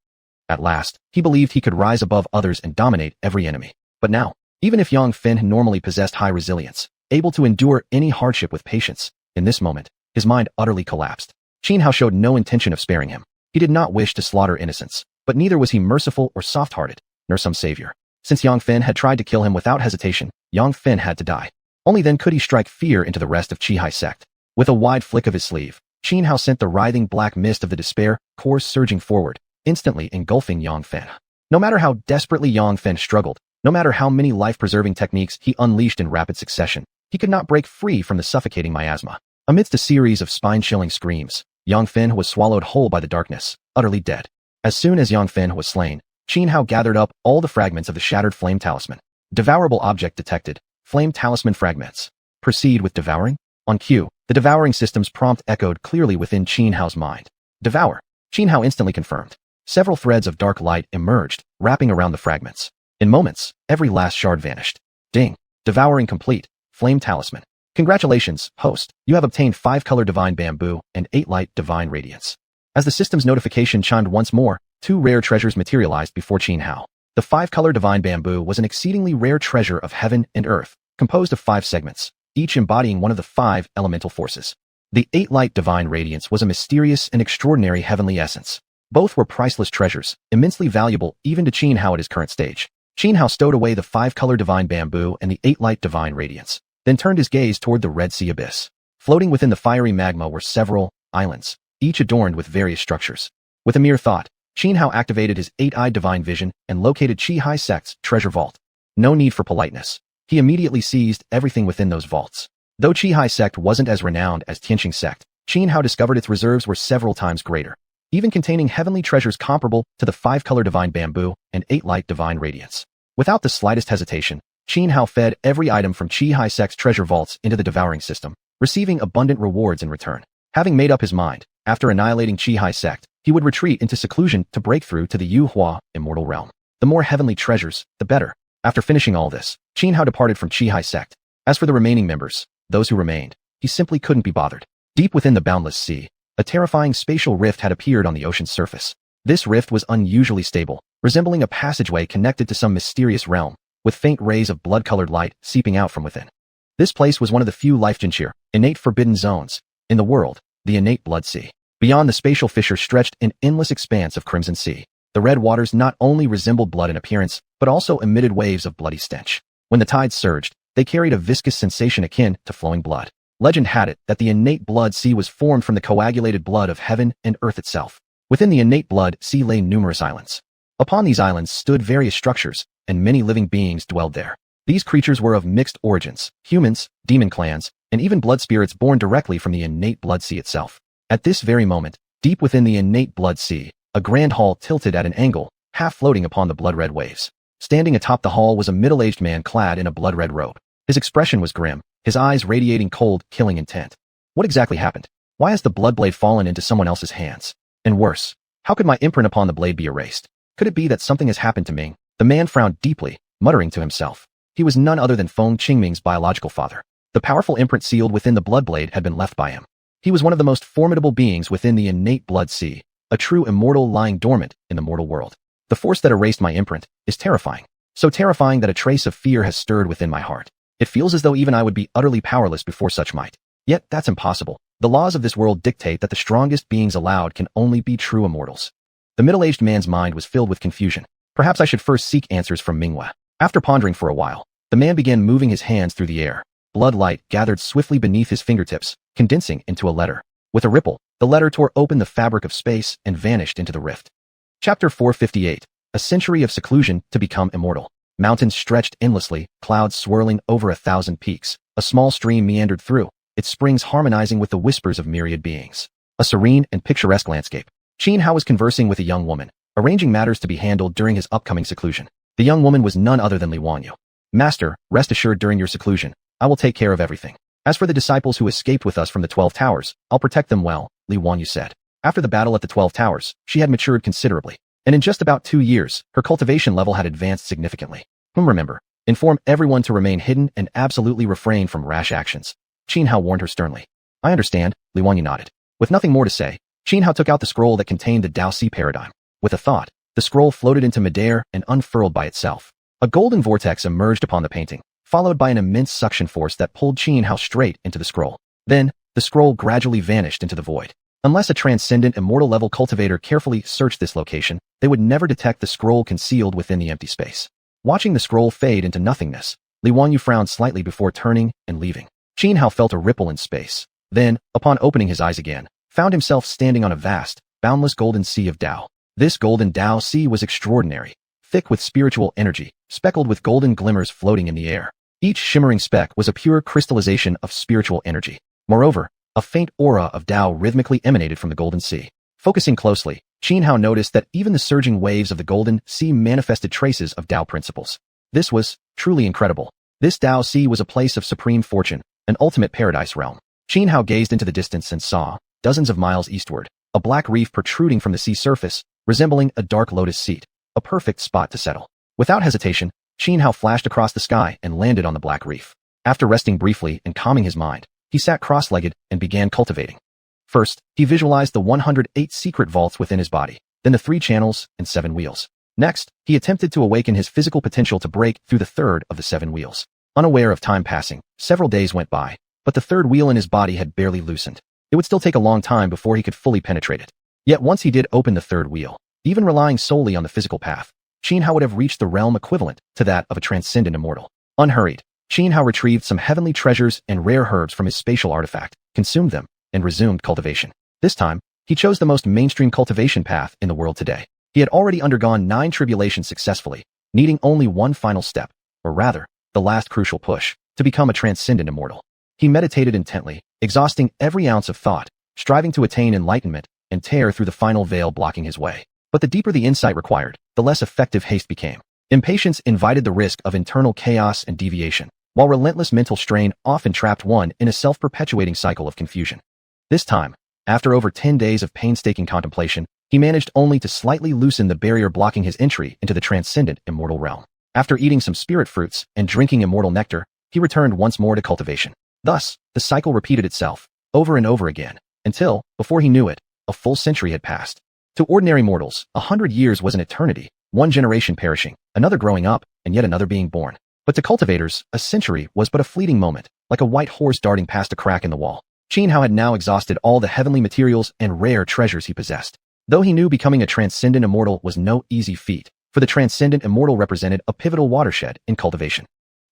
At last, he believed he could rise above others and dominate every enemy. But now, even if Yang Fen normally possessed high resilience, able to endure any hardship with patience, in this moment, his mind utterly collapsed. Xianxia showed no intention of sparing him. He did not wish to slaughter innocents, but neither was he merciful or soft-hearted, nor some savior. Since Yang Fen had tried to kill him without hesitation, Yang Fen had to die. Only then could he strike fear into the rest of Qihai sect. With a wide flick of his sleeve, Xianxia sent the writhing black mist of the despair core surging forward, instantly engulfing Yang Fen. No matter how desperately Yang Fen struggled, no matter how many life-preserving techniques he unleashed in rapid succession, he could not break free from the suffocating miasma. Amidst a series of spine-chilling screams, Yang Fen was swallowed whole by the darkness, utterly dead. As soon as Yang Fen was slain, Xianxia gathered up all the fragments of the shattered flame talisman. Devourable object detected. Flame talisman fragments. Proceed with devouring? On cue, the devouring system's prompt echoed clearly within Xianxia's mind. Devour. Xianxia instantly confirmed. Several threads of dark light emerged, wrapping around the fragments. In moments, every last shard vanished. Ding. Devouring complete. Flame talisman. Congratulations, host. You have obtained 5-color divine bamboo and 8-light divine radiance. As the system's notification chimed once more, 2 rare treasures materialized before Xianxia. The 5-color divine bamboo was an exceedingly rare treasure of heaven and earth, composed of 5 segments, each embodying one of the 5 elemental forces. The 8-light divine radiance was a mysterious and extraordinary heavenly essence. Both were priceless treasures, immensely valuable even to Xianxia at his current stage. Xianxia stowed away the 5-color divine bamboo and the 8-light divine radiance, then turned his gaze toward the Red Sea abyss. Floating within the fiery magma were several islands, each adorned with various structures. With a mere thought, Xianxia activated his 8-eyed divine vision and located Qihai sect's treasure vault. No need for politeness. He immediately seized everything within those vaults. Though Qihai sect wasn't as renowned as Tianqing sect, Xianxia discovered its reserves were several times greater, even containing heavenly treasures comparable to the 5-color divine bamboo and 8-light divine radiance. Without the slightest hesitation, Xianxia fed every item from Qihai sect's treasure vaults into the devouring system, receiving abundant rewards in return. Having made up his mind, after annihilating Qihai sect, he would retreat into seclusion to break through to the Xuanhuan immortal realm. The more heavenly treasures, the better. After finishing all this, Xianhao departed from Qihai sect. As for the remaining members, those who remained, he simply couldn't be bothered. Deep within the boundless sea, a terrifying spatial rift had appeared on the ocean's surface. This rift was unusually stable, resembling a passageway connected to some mysterious realm, with faint rays of blood-colored light seeping out from within. This place was one of the few xiuxian, innate forbidden zones in the world, the innate blood sea. Beyond the spatial fissure stretched an endless expanse of crimson sea. The red waters not only resembled blood in appearance, but also emitted waves of bloody stench. When the tides surged, they carried a viscous sensation akin to flowing blood. Legend had it that the innate blood sea was formed from the coagulated blood of heaven and earth itself. Within the innate blood sea lay numerous islands. Upon these islands stood various structures, and many living beings dwelled there. These creatures were of mixed origins, humans, demon clans, and even blood spirits born directly from the innate blood sea itself. At this very moment, deep within the innate blood sea, a grand hall tilted at an angle, half floating upon the blood-red waves. Standing atop the hall was a middle-aged man clad in a blood-red robe. His expression was grim, his eyes radiating cold, killing intent. What exactly happened? Why has the blood blade fallen into someone else's hands? And worse, how could my imprint upon the blade be erased? Could it be that something has happened to Ming? The man frowned deeply, muttering to himself. He was none other than Feng Qingming's biological father. The powerful imprint sealed within the blood blade had been left by him. He was one of the most formidable beings within the innate blood sea, a true immortal lying dormant in the mortal world. The force that erased my imprint is terrifying. So terrifying that a trace of fear has stirred within my heart. It feels as though even I would be utterly powerless before such might. Yet that's impossible. The laws of this world dictate that the strongest beings allowed can only be true immortals. The middle-aged man's mind was filled with confusion. Perhaps I should first seek answers from Minghua. After pondering for a while, the man began moving his hands through the air. Blood light gathered swiftly beneath his fingertips, condensing into a letter. With a ripple, the letter tore open the fabric of space and vanished into the rift. Chapter 458. A century of seclusion to become immortal. Mountains stretched endlessly, clouds swirling over 1,000 peaks. A small stream meandered through, its springs harmonizing with the whispers of myriad beings. A serene and picturesque landscape. Xianhao was conversing with a young woman, arranging matters to be handled during his upcoming seclusion. The young woman was none other than xuanhuan. Master, rest assured during your seclusion, I will take care of everything. As for the disciples who escaped with us from the 12 Towers, I'll protect them well, xuanhuan said. After the battle at the 12 Towers, she had matured considerably, and in just about 2 years, her cultivation level had advanced significantly. Remember, inform everyone to remain hidden and absolutely refrain from rash actions. Xianhao warned her sternly. I understand, xuanhuan nodded. With nothing more to say, Xianhao took out the scroll that contained the Dao Si paradigm. With a thought, the scroll floated into midair and unfurled by itself. A golden vortex emerged upon the painting, followed by an immense suction force that pulled Xianhao straight into the scroll. Then, the scroll gradually vanished into the void. Unless a transcendent immortal-level cultivator carefully searched this location, they would never detect the scroll concealed within the empty space. Watching the scroll fade into nothingness, xuanhuan frowned slightly before turning and leaving. Xianhao felt a ripple in space. Then, upon opening his eyes again, found himself standing on a vast, boundless golden sea of Dao. This golden Dao sea was extraordinary, thick with spiritual energy, speckled with golden glimmers floating in the air. Each shimmering speck was a pure crystallization of spiritual energy. Moreover, a faint aura of Dao rhythmically emanated from the golden sea. Focusing closely, Xianhao noticed that even the surging waves of the golden sea manifested traces of Dao principles. This was truly incredible. This Dao sea was a place of supreme fortune, an ultimate paradise realm. Xianhao gazed into the distance and saw, dozens of miles eastward, a black reef protruding from the sea surface, resembling a dark lotus seat, a perfect spot to settle. Without hesitation, Xianhao flashed across the sky and landed on the black reef. After resting briefly and calming his mind, he sat cross-legged and began cultivating. First, he visualized the 108 secret vaults within his body, then the 3 channels and 7 wheels. Next, he attempted to awaken his physical potential to break through the third of the 7 wheels. Unaware of time passing, several days went by, but the third wheel in his body had barely loosened. It would still take a long time before he could fully penetrate it. Yet once he did open the third wheel, even relying solely on the physical path, Xianhao would have reached the realm equivalent to that of a transcendent immortal. Unhurried, Xianhao retrieved some heavenly treasures and rare herbs from his spatial artifact, consumed them, and resumed cultivation. This time, he chose the most mainstream cultivation path in the world today. He had already undergone 9 tribulations successfully, needing only one final step, or rather, the last crucial push, to become a transcendent immortal. He meditated intently, exhausting every ounce of thought, striving to attain enlightenment and tear through the final veil blocking his way. But the deeper the insight required, the less effective haste became. Impatience invited the risk of internal chaos and deviation, while relentless mental strain often trapped one in a self-perpetuating cycle of confusion. This time, after over 10 days of painstaking contemplation, he managed only to slightly loosen the barrier blocking his entry into the transcendent immortal realm. After eating some spirit fruits and drinking immortal nectar, he returned once more to cultivation. Thus, the cycle repeated itself, over and over again, until, before he knew it, a full century had passed. To ordinary mortals, 100 years was an eternity, one generation perishing, another growing up, and yet another being born. But to cultivators, a century was but a fleeting moment, like a white horse darting past a crack in the wall. Xianhao had now exhausted all the heavenly materials and rare treasures he possessed. Though he knew becoming a transcendent immortal was no easy feat, for the transcendent immortal represented a pivotal watershed in cultivation.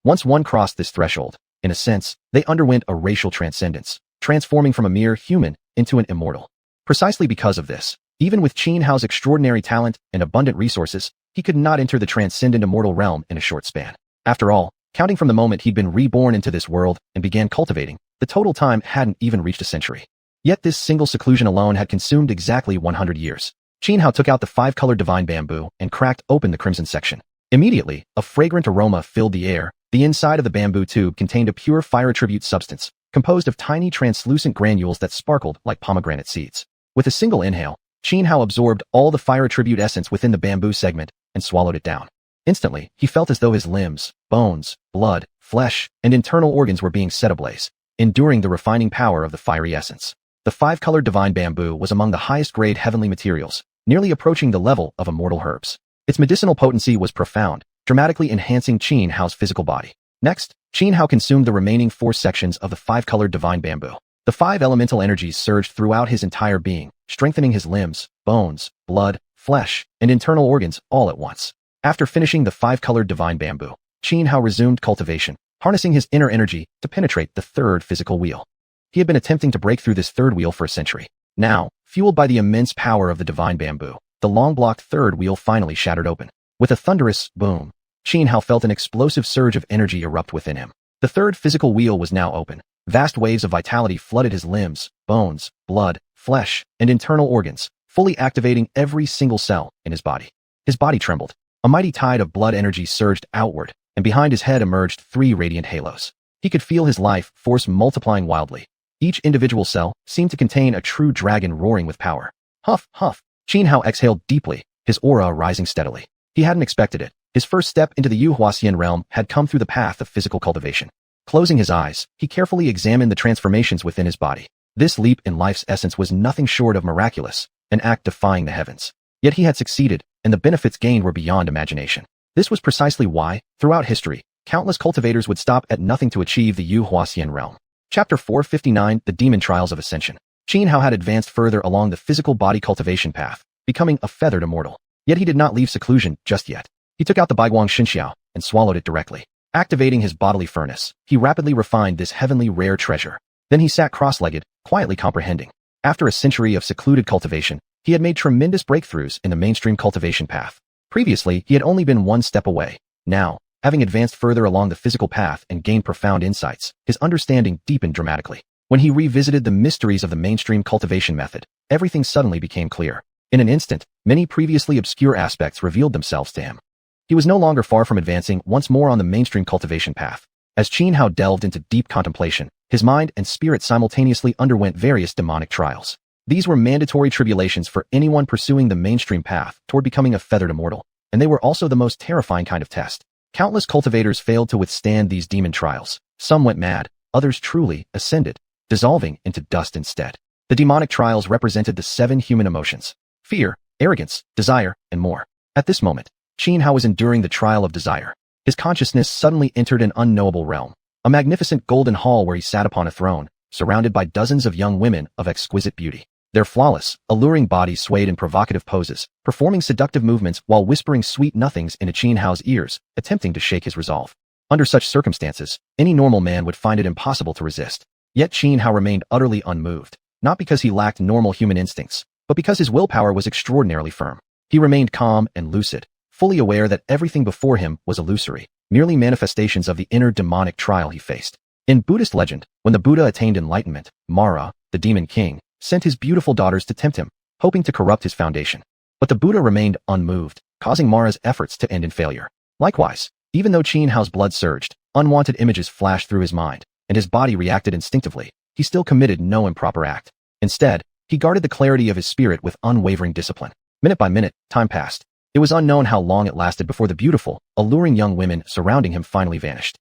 Once one crossed this threshold, in a sense, they underwent a racial transcendence, transforming from a mere human into an immortal. Precisely because of this, even with Xianhao's extraordinary talent and abundant resources, he could not enter the transcendent immortal realm in a short span. After all, counting from the moment he'd been reborn into this world and began cultivating, the total time hadn't even reached a century. Yet this single seclusion alone had consumed exactly 100 years. Xianhao took out the 5-colored divine bamboo and cracked open the crimson section. Immediately, a fragrant aroma filled the air. The inside of the bamboo tube contained a pure fire attribute substance, composed of tiny translucent granules that sparkled like pomegranate seeds. With a single inhale, Xianhao absorbed all the fire attribute essence within the bamboo segment and swallowed it down. Instantly, he felt as though his limbs, bones, blood, flesh, and internal organs were being set ablaze, enduring the refining power of the fiery essence. The 5-colored divine bamboo was among the highest-grade heavenly materials, nearly approaching the level of immortal herbs. Its medicinal potency was profound, dramatically enhancing Xianhao's physical body. Next, Xianhao consumed the remaining 4 sections of the 5-colored divine bamboo. The 5 elemental energies surged throughout his entire being, strengthening his limbs, bones, blood, flesh, and internal organs all at once. After finishing the 5-colored divine bamboo, Xianhao resumed cultivation, harnessing his inner energy to penetrate the 3rd physical wheel. He had been attempting to break through this 3rd wheel for a century. Now, fueled by the immense power of the divine bamboo, the long-blocked 3rd wheel finally shattered open. With a thunderous boom, Xianhao felt an explosive surge of energy erupt within him. The 3rd physical wheel was now open. Vast waves of vitality flooded his limbs, bones, blood, flesh, and internal organs, fully activating every single cell in his body. His body trembled. A mighty tide of blood energy surged outward, and behind his head emerged 3 radiant halos. He could feel his life force multiplying wildly. Each individual cell seemed to contain a true dragon roaring with power. Huff, huff. Xianhao exhaled deeply, his aura rising steadily. He hadn't expected it. His first step into the xiuxian realm had come through the path of physical cultivation. Closing his eyes, he carefully examined the transformations within his body. This leap in life's essence was nothing short of miraculous, an act defying the heavens. Yet he had succeeded, and the benefits gained were beyond imagination. This was precisely why, throughout history, countless cultivators would stop at nothing to achieve the xiuxian realm. Chapter 459, The Demon Trials of Ascension. Xianhao had advanced further along the physical body cultivation path, becoming a feathered immortal. Yet he did not leave seclusion just yet. He took out the baiguang xinxiao and swallowed it directly. Activating his bodily furnace, he rapidly refined this heavenly rare treasure. Then he sat cross-legged, quietly comprehending. After a century of secluded cultivation, he had made tremendous breakthroughs in the mainstream cultivation path. Previously, he had only been one step away. Now, having advanced further along the physical path and gained profound insights, his understanding deepened dramatically. When he revisited the mysteries of the mainstream cultivation method, everything suddenly became clear. In an instant, many previously obscure aspects revealed themselves to him. He was no longer far from advancing once more on the mainstream cultivation path. As Xianhao delved into deep contemplation, his mind and spirit simultaneously underwent various demonic trials. These were mandatory tribulations for anyone pursuing the mainstream path toward becoming a feathered immortal, and they were also the most terrifying kind of test. Countless cultivators failed to withstand these demon trials. Some went mad, others truly ascended, dissolving into dust instead. The demonic trials represented the 7 human emotions: fear, arrogance, desire, and more. At this moment, Xianhao was enduring the trial of desire. His consciousness suddenly entered an unknowable realm, a magnificent golden hall where he sat upon a throne, surrounded by dozens of young women of exquisite beauty. Their flawless, alluring bodies swayed in provocative poses, performing seductive movements while whispering sweet nothings into Xianhao's ears, attempting to shake his resolve. Under such circumstances, any normal man would find it impossible to resist. Yet Xianhao remained utterly unmoved, not because he lacked normal human instincts, but because his willpower was extraordinarily firm. He remained calm and lucid, fully aware that everything before him was illusory, merely manifestations of the inner demonic trial he faced. In Buddhist legend, when the Buddha attained enlightenment, Mara, the demon king, sent his beautiful daughters to tempt him, hoping to corrupt his foundation. But the Buddha remained unmoved, causing Mara's efforts to end in failure. Likewise, even though Xianhao's blood surged, unwanted images flashed through his mind, and his body reacted instinctively, he still committed no improper act. Instead, he guarded the clarity of his spirit with unwavering discipline. Minute by minute, time passed. It was unknown how long it lasted before the beautiful, alluring young women surrounding him finally vanished.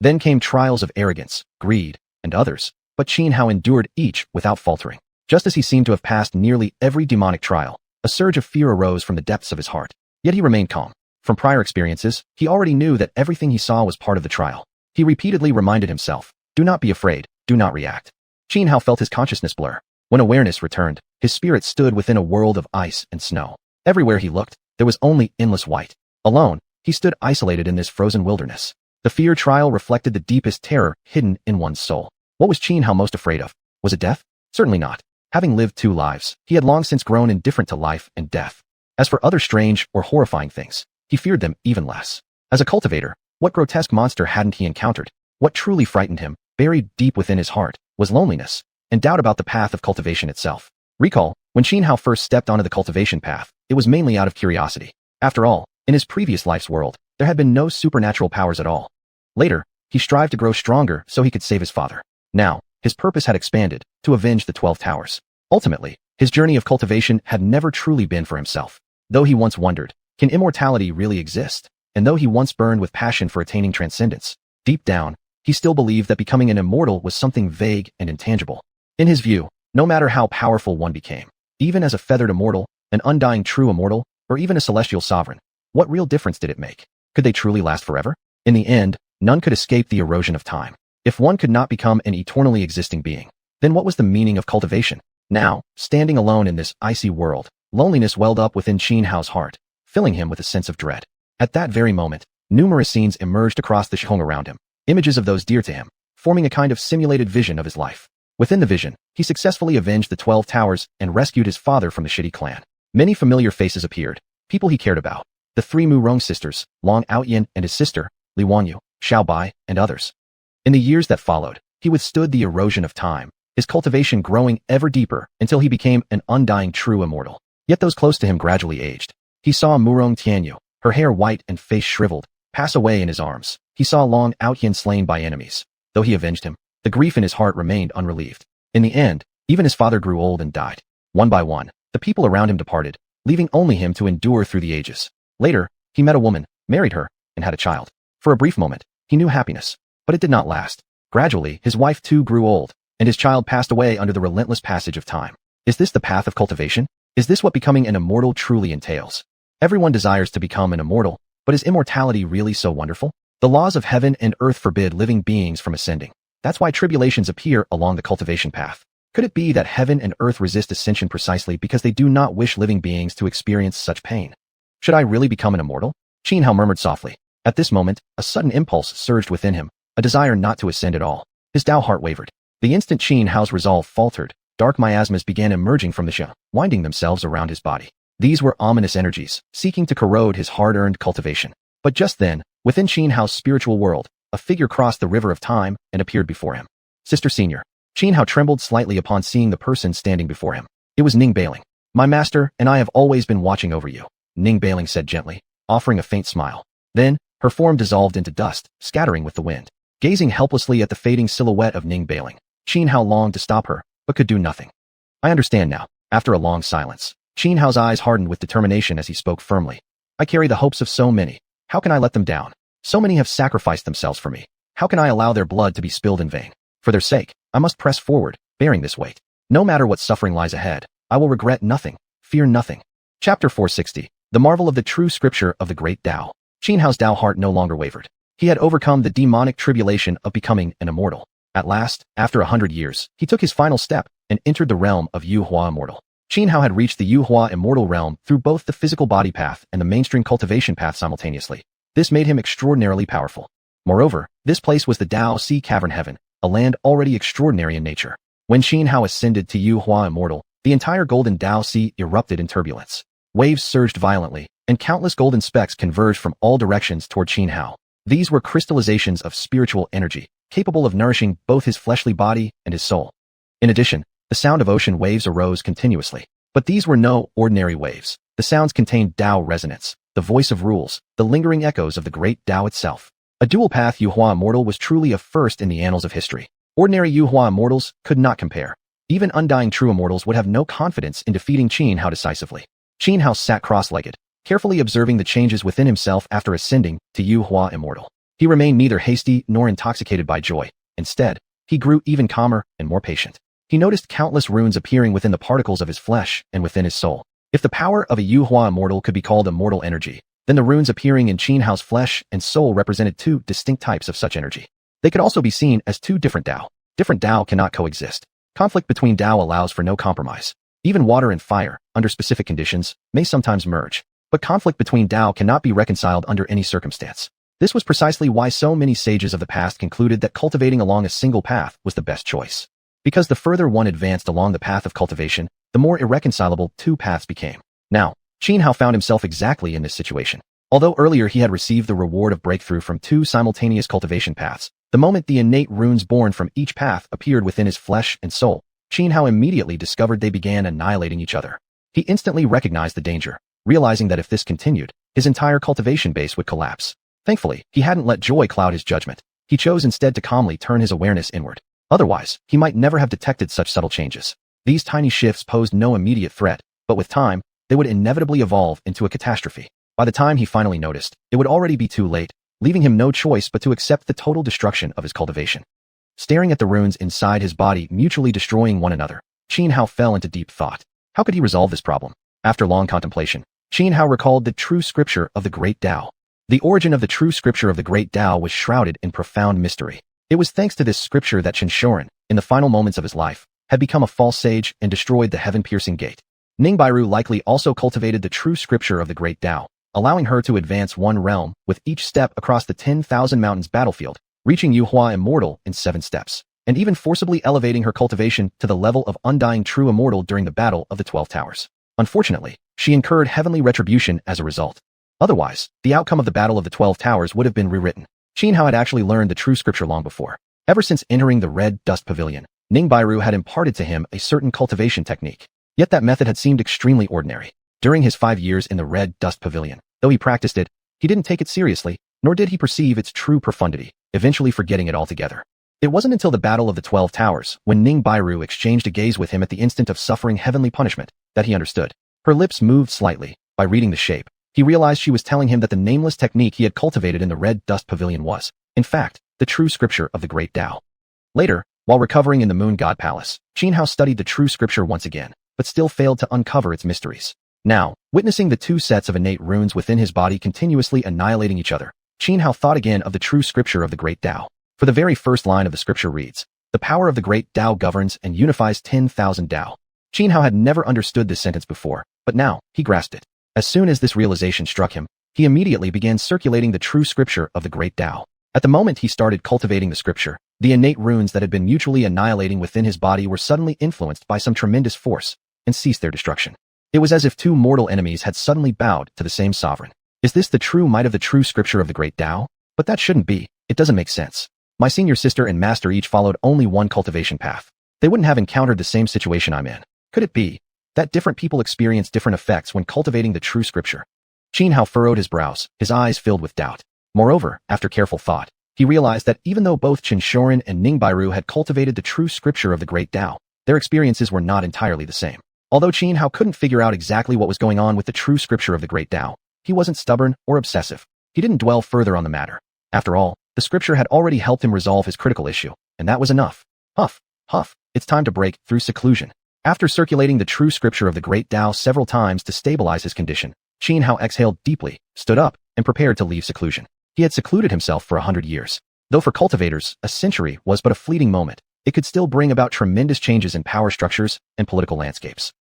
Then came trials of arrogance, greed, and others, but Xianhao endured each without faltering. Just as he seemed to have passed nearly every demonic trial, a surge of fear arose from the depths of his heart. Yet he remained calm. From prior experiences, he already knew that everything he saw was part of the trial. He repeatedly reminded himself, do not be afraid, do not react. Xianhao felt his consciousness blur. When awareness returned, his spirit stood within a world of ice and snow. Everywhere he looked, there was only endless white. Alone, he stood isolated in this frozen wilderness. The fear trial reflected the deepest terror hidden in one's soul. What was Xianhao most afraid of? Was it death? Certainly not. Having lived 2 lives, he had long since grown indifferent to life and death. As for other strange or horrifying things, he feared them even less. As a cultivator, what grotesque monster hadn't he encountered? What truly frightened him, buried deep within his heart, was loneliness and doubt about the path of cultivation itself. Recall, when Xianhao first stepped onto the cultivation path, it was mainly out of curiosity. After all, in his previous life's world, there had been no supernatural powers at all. Later, he strived to grow stronger so he could save his father. Now, his purpose had expanded to avenge the 12 towers. Ultimately, his journey of cultivation had never truly been for himself. Though he once wondered, can immortality really exist? And though he once burned with passion for attaining transcendence, deep down, he still believed that becoming an immortal was something vague and intangible. In his view, no matter how powerful one became, even as a feathered immortal, an undying true immortal, or even a celestial sovereign, what real difference did it make? Could they truly last forever? In the end, none could escape the erosion of time. If one could not become an eternally existing being, then what was the meaning of cultivation? Now, standing alone in this icy world, loneliness welled up within Xianhao's heart, filling him with a sense of dread. At that very moment, numerous scenes emerged across the Xiong around him, images of those dear to him, forming a kind of simulated vision of his life. Within the vision, he successfully avenged the 12 towers and rescued his father from the shitty clan. Many familiar faces appeared, people he cared about. The 3 Murong sisters, Long Outyan and his sister, Li Wanyu, Xiao Bai, and others. In the years that followed, he withstood the erosion of time, his cultivation growing ever deeper until he became an undying true immortal. Yet those close to him gradually aged. He saw Murong Tianyu, her hair white and face shriveled, pass away in his arms. He saw Long Outyan slain by enemies. Though he avenged him, the grief in his heart remained unrelieved. In the end, even his father grew old and died. One by one, the people around him departed, leaving only him to endure through the ages. Later, he met a woman, married her, and had a child. For a brief moment, he knew happiness, but it did not last. Gradually, his wife too grew old, and his child passed away under the relentless passage of time. Is this the path of cultivation? Is this what becoming an immortal truly entails? Everyone desires to become an immortal, but is immortality really so wonderful? The laws of heaven and earth forbid living beings from ascending. That's why tribulations appear along the cultivation path. Could it be that heaven and earth resist ascension precisely because they do not wish living beings to experience such pain? Should I really become an immortal? Xianhao murmured softly. At this moment, a sudden impulse surged within him, a desire not to ascend at all. His Tao heart wavered. The instant Xianhao's resolve faltered, dark miasmas began emerging from the Xia, winding themselves around his body. These were ominous energies, seeking to corrode his hard-earned cultivation. But just then, within Xianhao's spiritual world, a figure crossed the river of time and appeared before him. Sister Senior. Xianhao trembled slightly upon seeing the person standing before him. It was Ning Bailing. My master and I have always been watching over you, Ning Bailing said gently, offering a faint smile. Then, her form dissolved into dust, scattering with the wind. Gazing helplessly at the fading silhouette of Ning Bailing, Xianhao longed to stop her, but could do nothing. I understand now. After a long silence, Xianhao's eyes hardened with determination as he spoke firmly. I carry the hopes of so many. How can I let them down? So many have sacrificed themselves for me. How can I allow their blood to be spilled in vain? For their sake, I must press forward, bearing this weight. No matter what suffering lies ahead, I will regret nothing, fear nothing. Chapter 460. The marvel of the true scripture of the great Tao. Xianhao's Tao heart no longer wavered. He had overcome the demonic tribulation of becoming an immortal. At last, after 100 years, he took his final step and entered the realm of Xuanhuan immortal. Xianhao had reached the Xuanhuan immortal realm through both the physical body path and the mainstream cultivation path simultaneously. This made him extraordinarily powerful. Moreover, this place was the Dao Sea Cavern Heaven, a land already extraordinary in nature. When Xianhao ascended to Xuanhuan immortal, the entire golden Dao Sea erupted in turbulence. Waves surged violently, and countless golden specks converged from all directions toward Xianhao. These were crystallizations of spiritual energy, capable of nourishing both his fleshly body and his soul. In addition, the sound of ocean waves arose continuously. But these were no ordinary waves. The sounds contained Tao resonance, the voice of rules, the lingering echoes of the great Tao itself. A dual-path Xuanhuan immortal was truly a first in the annals of history. Ordinary Xuanhuan immortals could not compare. Even undying true immortals would have no confidence in defeating Xianhao decisively. Xianhao sat cross-legged, carefully observing the changes within himself after ascending to xuanhuan immortal. He remained neither hasty nor intoxicated by joy. Instead, he grew even calmer and more patient. He noticed countless runes appearing within the particles of his flesh and within his soul. If the power of a xuanhuan immortal could be called immortal energy, then the runes appearing in Xianxia's flesh and soul represented two distinct types of such energy. They could also be seen as two different Tao. Different Tao cannot coexist. Conflict between Tao allows for no compromise. Even water and fire, under specific conditions, may sometimes merge. But conflict between Tao cannot be reconciled under any circumstance. This was precisely why so many sages of the past concluded that cultivating along a single path was the best choice. Because the further one advanced along the path of cultivation, the more irreconcilable two paths became. Now, Xianxia found himself exactly in this situation. Although earlier he had received the reward of breakthrough from two simultaneous cultivation paths, the moment the innate runes born from each path appeared within his flesh and soul, Xianxia immediately discovered they began annihilating each other. He instantly recognized the danger, realizing that if this continued, his entire cultivation base would collapse. Thankfully, he hadn't let joy cloud his judgment. He chose instead to calmly turn his awareness inward. Otherwise, he might never have detected such subtle changes. These tiny shifts posed no immediate threat, but with time, they would inevitably evolve into a catastrophe. By the time he finally noticed, it would already be too late, leaving him no choice but to accept the total destruction of his cultivation. Staring at the runes inside his body mutually destroying one another, Xianxia fell into deep thought. How could he resolve this problem? After long contemplation, Xianxia recalled the true scripture of the Great Tao. The origin of the true scripture of the Great Tao was shrouded in profound mystery. It was thanks to this scripture that xiuxian, in the final moments of his life, had become a false sage and destroyed the heaven-piercing gate. Ningbairu likely also cultivated the true scripture of the Great Tao, allowing her to advance one realm with each step across the 10,000 mountains battlefield, reaching xuanhuan immortal in 7 steps, and even forcibly elevating her cultivation to the level of undying true immortal during the Battle of the 12 Towers. Unfortunately, she incurred heavenly retribution as a result. Otherwise, the outcome of the Battle of the 12 Towers would have been rewritten. Xianxia had actually learned the true scripture long before. Ever since entering the Red Dust Pavilion, Ningbairu had imparted to him a certain cultivation technique. Yet that method had seemed extremely ordinary. During his 5 years in the Red Dust Pavilion, though he practiced it, he didn't take it seriously, nor did he perceive its true profundity, eventually forgetting it altogether. It wasn't until the Battle of the 12 Towers, when Ningbairu exchanged a gaze with him at the instant of suffering heavenly punishment, that he understood. Her lips moved slightly. By reading the shape, he realized she was telling him that the nameless technique he had cultivated in the Red Dust Pavilion was, in fact, the true scripture of the Great Tao. Later, while recovering in the Moon God Palace, Xianxia studied the true scripture once again, but still failed to uncover its mysteries. Now, witnessing the two sets of innate runes within his body continuously annihilating each other, Xianxia thought again of the true scripture of the Great Tao. For the very first line of the scripture reads, "The power of the Great Tao governs and unifies 10,000 Tao." Xianxia had never understood this sentence before, but now, he grasped it. As soon as this realization struck him, he immediately began circulating the true scripture of the Great Tao. At the moment he started cultivating the scripture, the innate runes that had been mutually annihilating within his body were suddenly influenced by some tremendous force and ceased their destruction. It was as if two mortal enemies had suddenly bowed to the same sovereign. Is this the true might of the true scripture of the Great Tao? But that shouldn't be. It doesn't make sense. My senior sister and master each followed only one cultivation path. They wouldn't have encountered the same situation I'm in. Could it be that different people experience different effects when cultivating the true scripture? Xianxia furrowed his brows, his eyes filled with doubt. Moreover, after careful thought, he realized that even though both xiuxian and Ningbairu had cultivated the true scripture of the Great Tao, their experiences were not entirely the same. Although Xianxia couldn't figure out exactly what was going on with the true scripture of the Great Tao, he wasn't stubborn or obsessive. He didn't dwell further on the matter. After all, the scripture had already helped him resolve his critical issue, and that was enough. Huff, huff, it's time to break through seclusion. After circulating the true scripture of the Great Tao several times to stabilize his condition, Xianxia exhaled deeply, stood up, and prepared to leave seclusion. He had secluded himself for 100 years. Though for cultivators, a century was but a fleeting moment, it could still bring about tremendous changes in power structures and political landscapes.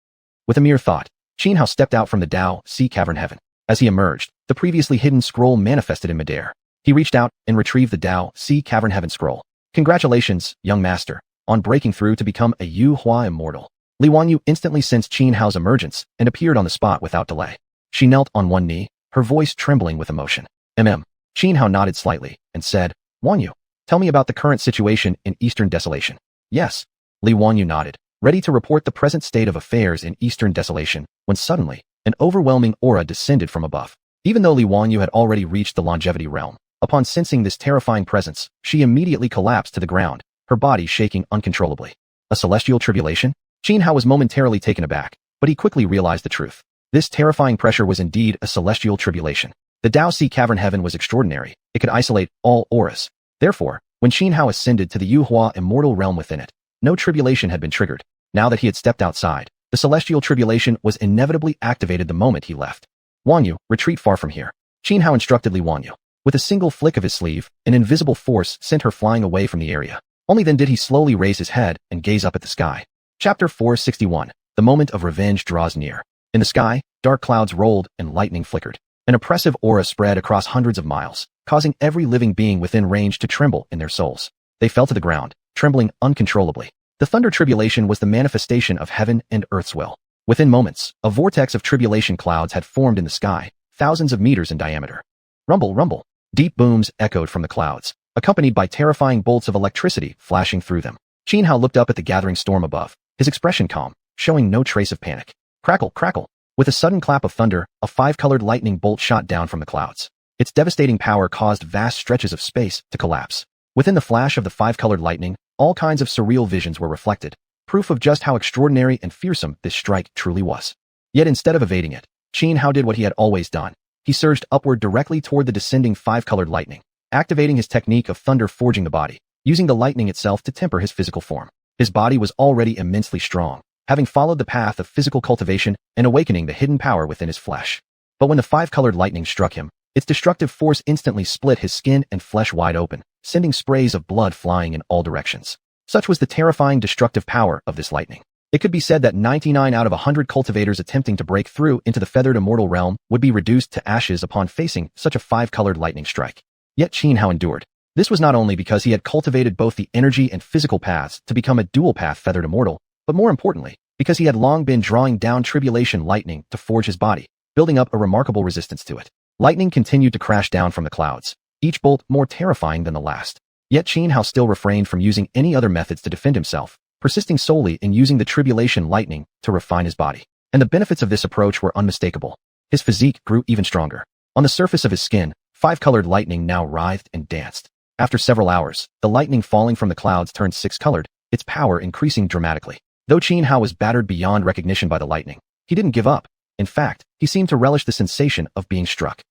With a mere thought, Xianxia stepped out from the Tao Sea Cavern Heaven. As he emerged, the previously hidden scroll manifested in midair. He reached out and retrieved the Tao Sea Cavern Heaven scroll. Congratulations, young master, on breaking through to become a xuanhuan immortal. Li Wanyu instantly sensed Xianxia's emergence and appeared on the spot without delay. She knelt on one knee, her voice trembling with emotion. Xianxia nodded slightly and said, "Wanyu, tell me about the current situation in Eastern Desolation." "Yes." Li Wanyu nodded, ready to report the present state of affairs in Eastern Desolation, when suddenly, an overwhelming aura descended from above. Even though Li Wanyu had already reached the longevity realm, upon sensing this terrifying presence, she immediately collapsed to the ground, her body shaking uncontrollably. A celestial tribulation? Xianxia was momentarily taken aback, but he quickly realized the truth. This terrifying pressure was indeed a celestial tribulation. The Dao Sea Cavern Heaven was extraordinary. It could isolate all auras. Therefore, when Xianhao ascended to the Yuhua immortal realm within it, no tribulation had been triggered. Now that he had stepped outside, the celestial tribulation was inevitably activated the moment he left. Wanyu, retreat far from here. Xianhao instructed Li Wanyu. With a single flick of his sleeve, an invisible force sent her flying away from the area. Only then did he slowly raise his head and gaze up at the sky. Chapter 461. The moment of revenge draws near. In the sky, dark clouds rolled and lightning flickered. An oppressive aura spread across hundreds of miles, causing every living being within range to tremble in their souls. They fell to the ground, trembling uncontrollably. The thunder tribulation was the manifestation of heaven and earth's will. Within moments, a vortex of tribulation clouds had formed in the sky, thousands of meters in diameter. Rumble, rumble. Deep booms echoed from the clouds, accompanied by terrifying bolts of electricity flashing through them. Xianhao looked up at the gathering storm above, his expression calm, showing no trace of panic. Crackle, crackle. With a sudden clap of thunder, a five-colored lightning bolt shot down from the clouds. Its devastating power caused vast stretches of space to collapse. Within the flash of the five-colored lightning, all kinds of surreal visions were reflected, proof of just how extraordinary and fearsome this strike truly was. Yet instead of evading it, Xianhao did what he had always done. He surged upward directly toward the descending five-colored lightning, activating his technique of thunder forging the body, using the lightning itself to temper his physical form. His body was already immensely strong, having followed the path of physical cultivation and awakening the hidden power within his flesh. But when the five-colored lightning struck him, its destructive force instantly split his skin and flesh wide open, sending sprays of blood flying in all directions. Such was the terrifying destructive power of this lightning. It could be said that 99 out of 100 cultivators attempting to break through into the feathered immortal realm would be reduced to ashes upon facing such a five-colored lightning strike. Yet Xianhao endured. This was not only because he had cultivated both the energy and physical paths to become a dual-path feathered immortal, but more importantly, because he had long been drawing down tribulation lightning to forge his body, building up a remarkable resistance to it. Lightning continued to crash down from the clouds, each bolt more terrifying than the last. Yet Xianhao still refrained from using any other methods to defend himself, persisting solely in using the tribulation lightning to refine his body. And the benefits of this approach were unmistakable. His physique grew even stronger. On the surface of his skin, five-colored lightning now writhed and danced. After several hours, the lightning falling from the clouds turned six-colored, its power increasing dramatically. Though Xianhao was battered beyond recognition by the lightning, he didn't give up. In fact, he seemed to relish the sensation of being struck.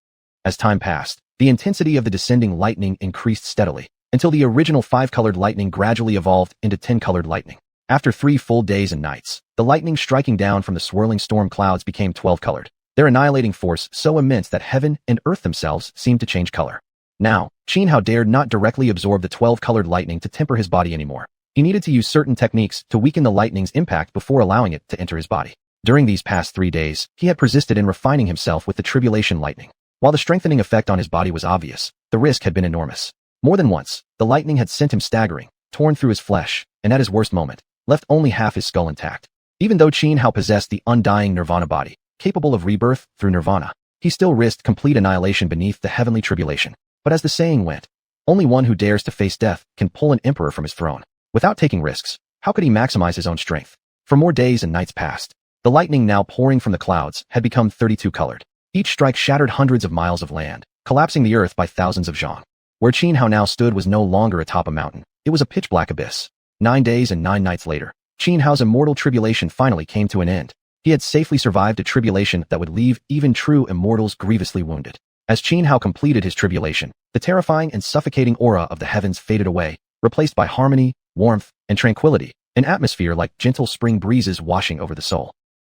As time passed, the intensity of the descending lightning increased steadily, until the original five-colored lightning gradually evolved into 10-colored lightning. After 3 full days and nights, the lightning striking down from the swirling storm clouds became 12-colored, their annihilating force so immense that heaven and earth themselves seemed to change color. Now, Xianhao dared not directly absorb the 12-colored lightning to temper his body anymore. He needed to use certain techniques to weaken the lightning's impact before allowing it to enter his body. During these past 3 days, he had persisted in refining himself with the tribulation lightning. While the strengthening effect on his body was obvious, the risk had been enormous. More than once, the lightning had sent him staggering, torn through his flesh, and at his worst moment, left only half his skull intact. Even though Xianhao possessed the undying nirvana body, capable of rebirth through nirvana, he still risked complete annihilation beneath the heavenly tribulation. But as the saying went, only one who dares to face death can pull an emperor from his throne. Without taking risks, how could he maximize his own strength? For more days and nights passed. The lightning now pouring from the clouds had become 32-colored. Each strike shattered hundreds of miles of land, collapsing the earth by thousands of zhang. Where Xianhao now stood was no longer atop a mountain. It was a pitch-black abyss. 9 days and 9 nights later, Xianhao's immortal tribulation finally came to an end. He had safely survived a tribulation that would leave even true immortals grievously wounded. As Xianhao completed his tribulation, the terrifying and suffocating aura of the heavens faded away, replaced by harmony, warmth, and tranquility, an atmosphere like gentle spring breezes washing over the soul.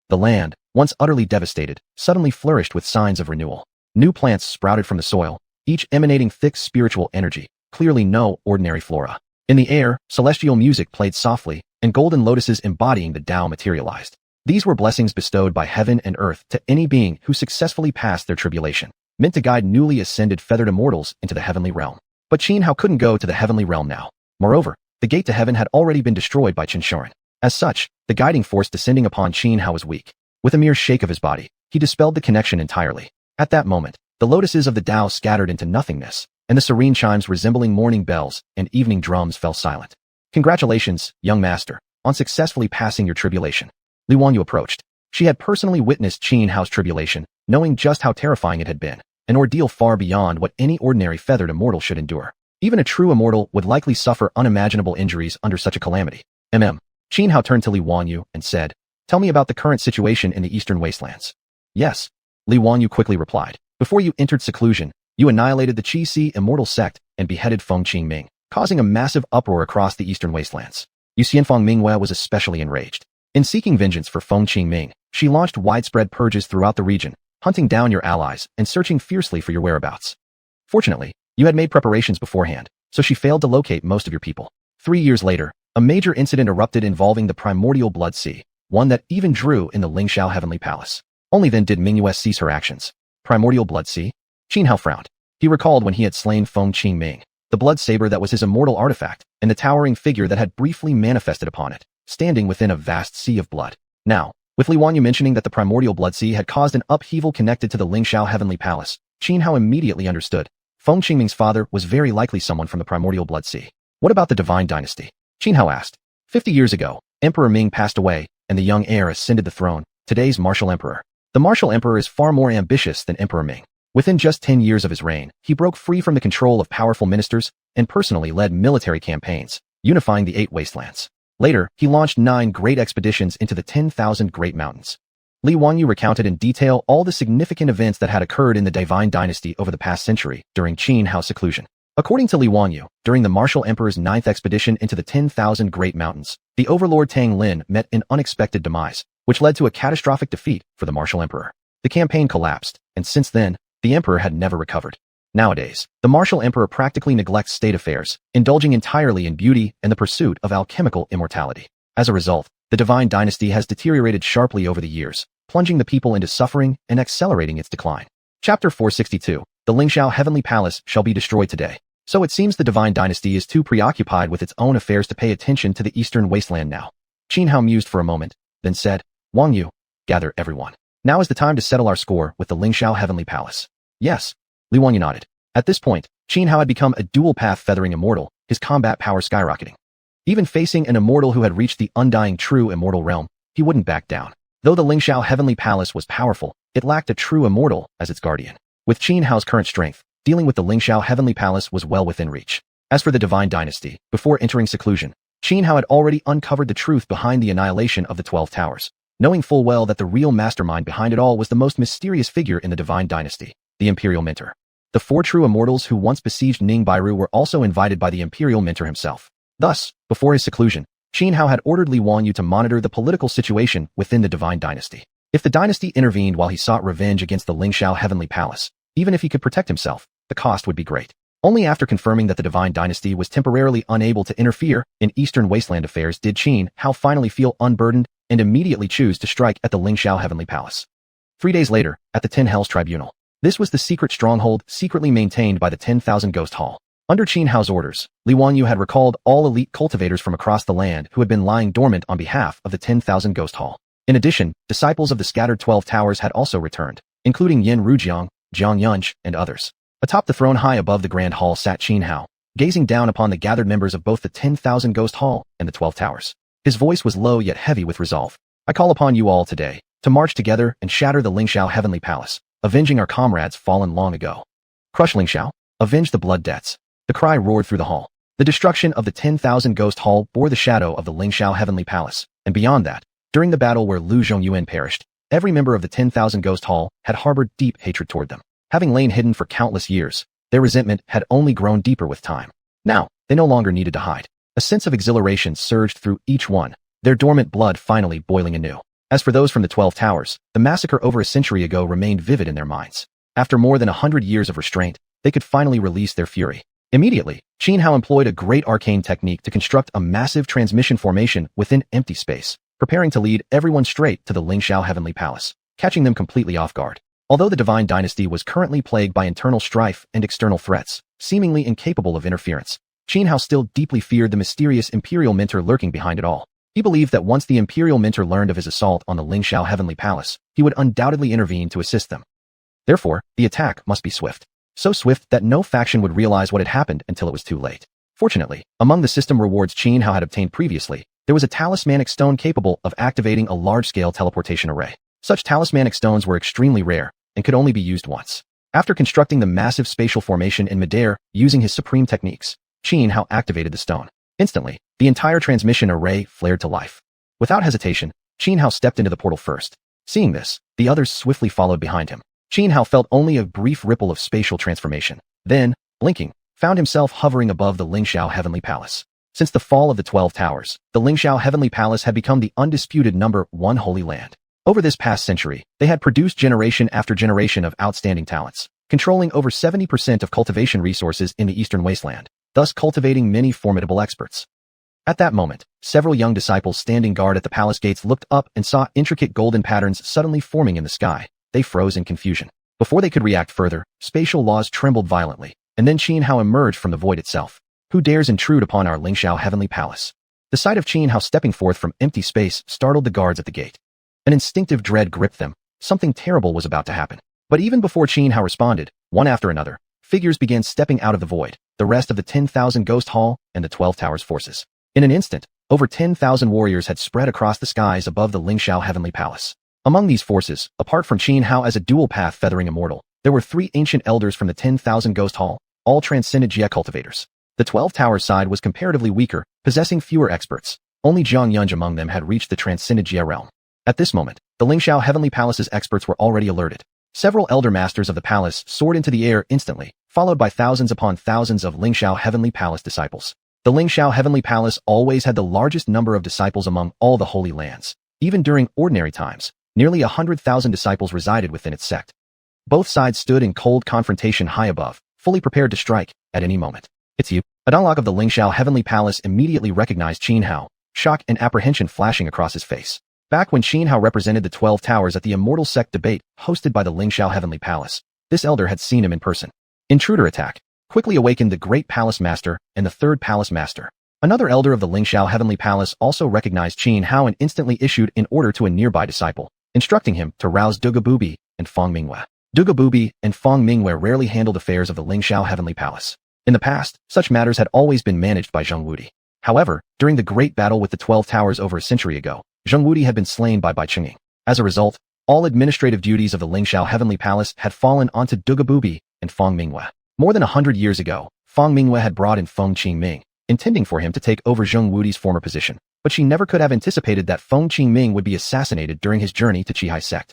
The land, once utterly devastated, suddenly flourished with signs of renewal. New plants sprouted from the soil, each emanating thick spiritual energy, clearly no ordinary flora. In the air, celestial music played softly, and golden lotuses embodying the Tao materialized. These were blessings bestowed by heaven and earth to any being who successfully passed their tribulation, meant to guide newly ascended feathered immortals into the heavenly realm. But Xianhao couldn't go to the heavenly realm now. Moreover, the gate to heaven had already been destroyed by xiuxian. As such, the guiding force descending upon Xianhao was weak. With a mere shake of his body, he dispelled the connection entirely. At that moment, the lotuses of the Tao scattered into nothingness, and the serene chimes resembling morning bells and evening drums fell silent. Congratulations, young master, on successfully passing your tribulation. Li Wanyu approached. She had personally witnessed Xianhao's tribulation, knowing just how terrifying it had been, an ordeal far beyond what any ordinary feathered immortal should endure. Even a true immortal would likely suffer unimaginable injuries under such a calamity. Xianhao turned to Li Wanyu and said, "Tell me about the current situation in the eastern wastelands." Yes. Li Wanyu quickly replied. Before you entered seclusion, you annihilated the Qi immortal sect and beheaded Feng Qingming, causing a massive uproar across the eastern wastelands. Xianfeng Minghua was especially enraged. In seeking vengeance for Feng Qingming, she launched widespread purges throughout the region, hunting down your allies and searching fiercely for your whereabouts. Fortunately, you had made preparations beforehand, so she failed to locate most of your people. 3 years later, a major incident erupted involving the primordial blood sea, one that even drew in the Lingxiao Heavenly Palace. Only then did Minghua cease her actions. Primordial blood sea? Qin Hao frowned. He recalled when he had slain Feng Qingming, the blood saber that was his immortal artifact, and the towering figure that had briefly manifested upon it, standing within a vast sea of blood. Now, with Li Wanyu mentioning that the primordial blood sea had caused an upheaval connected to the Lingxiao Heavenly Palace, Qin Hao immediately understood. Feng Qingming's father was very likely someone from the primordial blood sea. What about the divine dynasty? Qin Hao asked. 50 years ago, Emperor Ming passed away, and the young heir ascended the throne, today's martial emperor. The martial emperor is far more ambitious than Emperor Ming. Within just 10 years of his reign, he broke free from the control of powerful ministers and personally led military campaigns, unifying the 8 wastelands. Later, he launched 9 great expeditions into the 10,000 Great Mountains. Li Wanyu recounted in detail all the significant events that had occurred in the Divine Dynasty over the past century during Qin Hao's seclusion. According to Li Wanyu, during the Martial Emperor's 9th expedition into the 10,000 Great Mountains, the overlord Tang Lin met an unexpected demise, which led to a catastrophic defeat for the Martial Emperor. The campaign collapsed, and since then, the Emperor had never recovered. Nowadays, the Martial Emperor practically neglects state affairs, indulging entirely in beauty and the pursuit of alchemical immortality. As a result, the Divine Dynasty has deteriorated sharply over the years, plunging the people into suffering and accelerating its decline. Chapter 462. The Lingxiao Heavenly Palace shall be destroyed today. So it seems the Divine Dynasty is too preoccupied with its own affairs to pay attention to the Eastern Wasteland now. Qin Hao mused for a moment, then said, Wang Yu, gather everyone. Now is the time to settle our score with the Lingxiao Heavenly Palace. Yes. Li Wanyu nodded. At this point, Qin Hao had become a dual-path feathering immortal, his combat power skyrocketing. Even facing an immortal who had reached the undying true immortal realm, he wouldn't back down. Though the Lingxiao Heavenly Palace was powerful, it lacked a true immortal as its guardian. With Qin Hao's current strength, dealing with the Lingxiao Heavenly Palace was well within reach. As for the Divine Dynasty, before entering seclusion, Qin Hao had already uncovered the truth behind the annihilation of the 12 Towers, knowing full well that the real mastermind behind it all was the most mysterious figure in the Divine Dynasty, the Imperial Mentor. The 4 true immortals who once besieged Ningbairu were also invited by the Imperial Mentor himself. Thus, before his seclusion, Qin Hao had ordered Li Wanyu to monitor the political situation within the Divine Dynasty. If the dynasty intervened while he sought revenge against the Lingxiao Heavenly Palace, even if he could protect himself, the cost would be great. Only after confirming that the Divine Dynasty was temporarily unable to interfere in Eastern Wasteland affairs did Qin Hao finally feel unburdened and immediately choose to strike at the Lingxiao Heavenly Palace. 3 days later, at the 10 Hells Tribunal. This was the secret stronghold secretly maintained by the 10,000 Ghost Hall. Under Qin Hao's orders, Li Wanyu had recalled all elite cultivators from across the land who had been lying dormant on behalf of the 10,000 Ghost Hall. In addition, disciples of the scattered 12 Towers had also returned, including Yin Rujiang, Jiang Yunch, and others. Atop the throne high above the Grand Hall sat Qin Hao, gazing down upon the gathered members of both the 10,000 Ghost Hall and the 12 Towers. His voice was low yet heavy with resolve. I call upon you all today to march together and shatter the Lingxiao Heavenly Palace, avenging our comrades fallen long ago. Crush Lingxiao, avenge the blood debts. The cry roared through the hall. The destruction of the 10,000 Ghost Hall bore the shadow of the Lingxiao Heavenly Palace, and beyond that, during the battle where Lu Zhongyuan perished, every member of the 10,000 Ghost Hall had harbored deep hatred toward them. Having lain hidden for countless years, their resentment had only grown deeper with time. Now, they no longer needed to hide. A sense of exhilaration surged through each one, their dormant blood finally boiling anew. As for those from the 12 Towers, the massacre over a century ago remained vivid in their minds. After more than 100 years of restraint, they could finally release their fury. Immediately, Qin Hao employed a great arcane technique to construct a massive transmission formation within empty space, preparing to lead everyone straight to the Lingxiao Heavenly Palace, catching them completely off guard. Although the Divine Dynasty was currently plagued by internal strife and external threats, seemingly incapable of interference, Qin Hao still deeply feared the mysterious Imperial Mentor lurking behind it all. He believed that once the Imperial Mentor learned of his assault on the Lingxiao Heavenly Palace, he would undoubtedly intervene to assist them. Therefore, the attack must be swift. So swift that no faction would realize what had happened until it was too late. Fortunately, among the system rewards Qin Hao had obtained previously, there was a talismanic stone capable of activating a large-scale teleportation array. Such talismanic stones were extremely rare and could only be used once. After constructing the massive spatial formation in midair using his supreme techniques, Qin Hao activated the stone. Instantly, the entire transmission array flared to life. Without hesitation, Qin Hao stepped into the portal first. Seeing this, the others swiftly followed behind him. Xianhao felt only a brief ripple of spatial transformation. Then, blinking, found himself hovering above the Lingxiao Heavenly Palace. Since the fall of the 12 Towers, the Lingxiao Heavenly Palace had become the undisputed #1 Holy Land. Over this past century, they had produced generation after generation of outstanding talents, controlling over 70% of cultivation resources in the Eastern Wasteland, thus cultivating many formidable experts. At that moment, several young disciples standing guard at the palace gates looked up and saw intricate golden patterns suddenly forming in the sky. They froze in confusion. Before they could react further, spatial laws trembled violently, and then Xianhao emerged from the void itself. Who dares intrude upon our Lingxiao Heavenly Palace? The sight of Xianhao stepping forth from empty space startled the guards at the gate. An instinctive dread gripped them. Something terrible was about to happen. But even before Xianhao responded, one after another, figures began stepping out of the void, the rest of the 10,000 Ghost Hall and the 12 Towers forces. In an instant, over 10,000 warriors had spread across the skies above the Lingxiao Heavenly Palace. Among these forces, apart from Xianhao as a dual-path feathering immortal, there were 3 ancient elders from the 10,000 Ghost Hall, all transcendent Jia cultivators. The 12 Towers side was comparatively weaker, possessing fewer experts. Only Zhang among them had reached the transcendent Jia realm. At this moment, the Lingxiao Heavenly Palace's experts were already alerted. Several elder masters of the palace soared into the air instantly, followed by thousands upon thousands of Lingxiao Heavenly Palace disciples. The Lingxiao Heavenly Palace always had the largest number of disciples among all the Holy Lands. Even during ordinary times, nearly 100,000 disciples resided within its sect. Both sides stood in cold confrontation high above, fully prepared to strike at any moment. It's you. Adonlok of the Lingxiao Heavenly Palace immediately recognized Xianhao, shock and apprehension flashing across his face. Back when Xianhao represented the 12 Towers at the Immortal Sect debate hosted by the Lingxiao Heavenly Palace, this elder had seen him in person. Intruder attack quickly awakened the Great Palace Master and the Third Palace Master. Another elder of the Lingxiao Heavenly Palace also recognized Xianhao and instantly issued an order to a nearby disciple, instructing him to rouse Dugabubi and Feng Mingyue. Dugabubi and Feng Mingyue rarely handled affairs of the Lingxiao Heavenly Palace. In the past, such matters had always been managed by Zheng Wudi. However, during the great battle with the 12 Towers over a century ago, Zheng Wudi had been slain by Bai Chengqing. As a result, all administrative duties of the Lingxiao Heavenly Palace had fallen onto Dugabubi and Feng Mingyue. More than 100 years ago, Feng Mingyue had brought in Feng Qingming, intending for him to take over Zheng Wudi's former position, but she never could have anticipated that Feng Qingming would be assassinated during his journey to Qihai sect.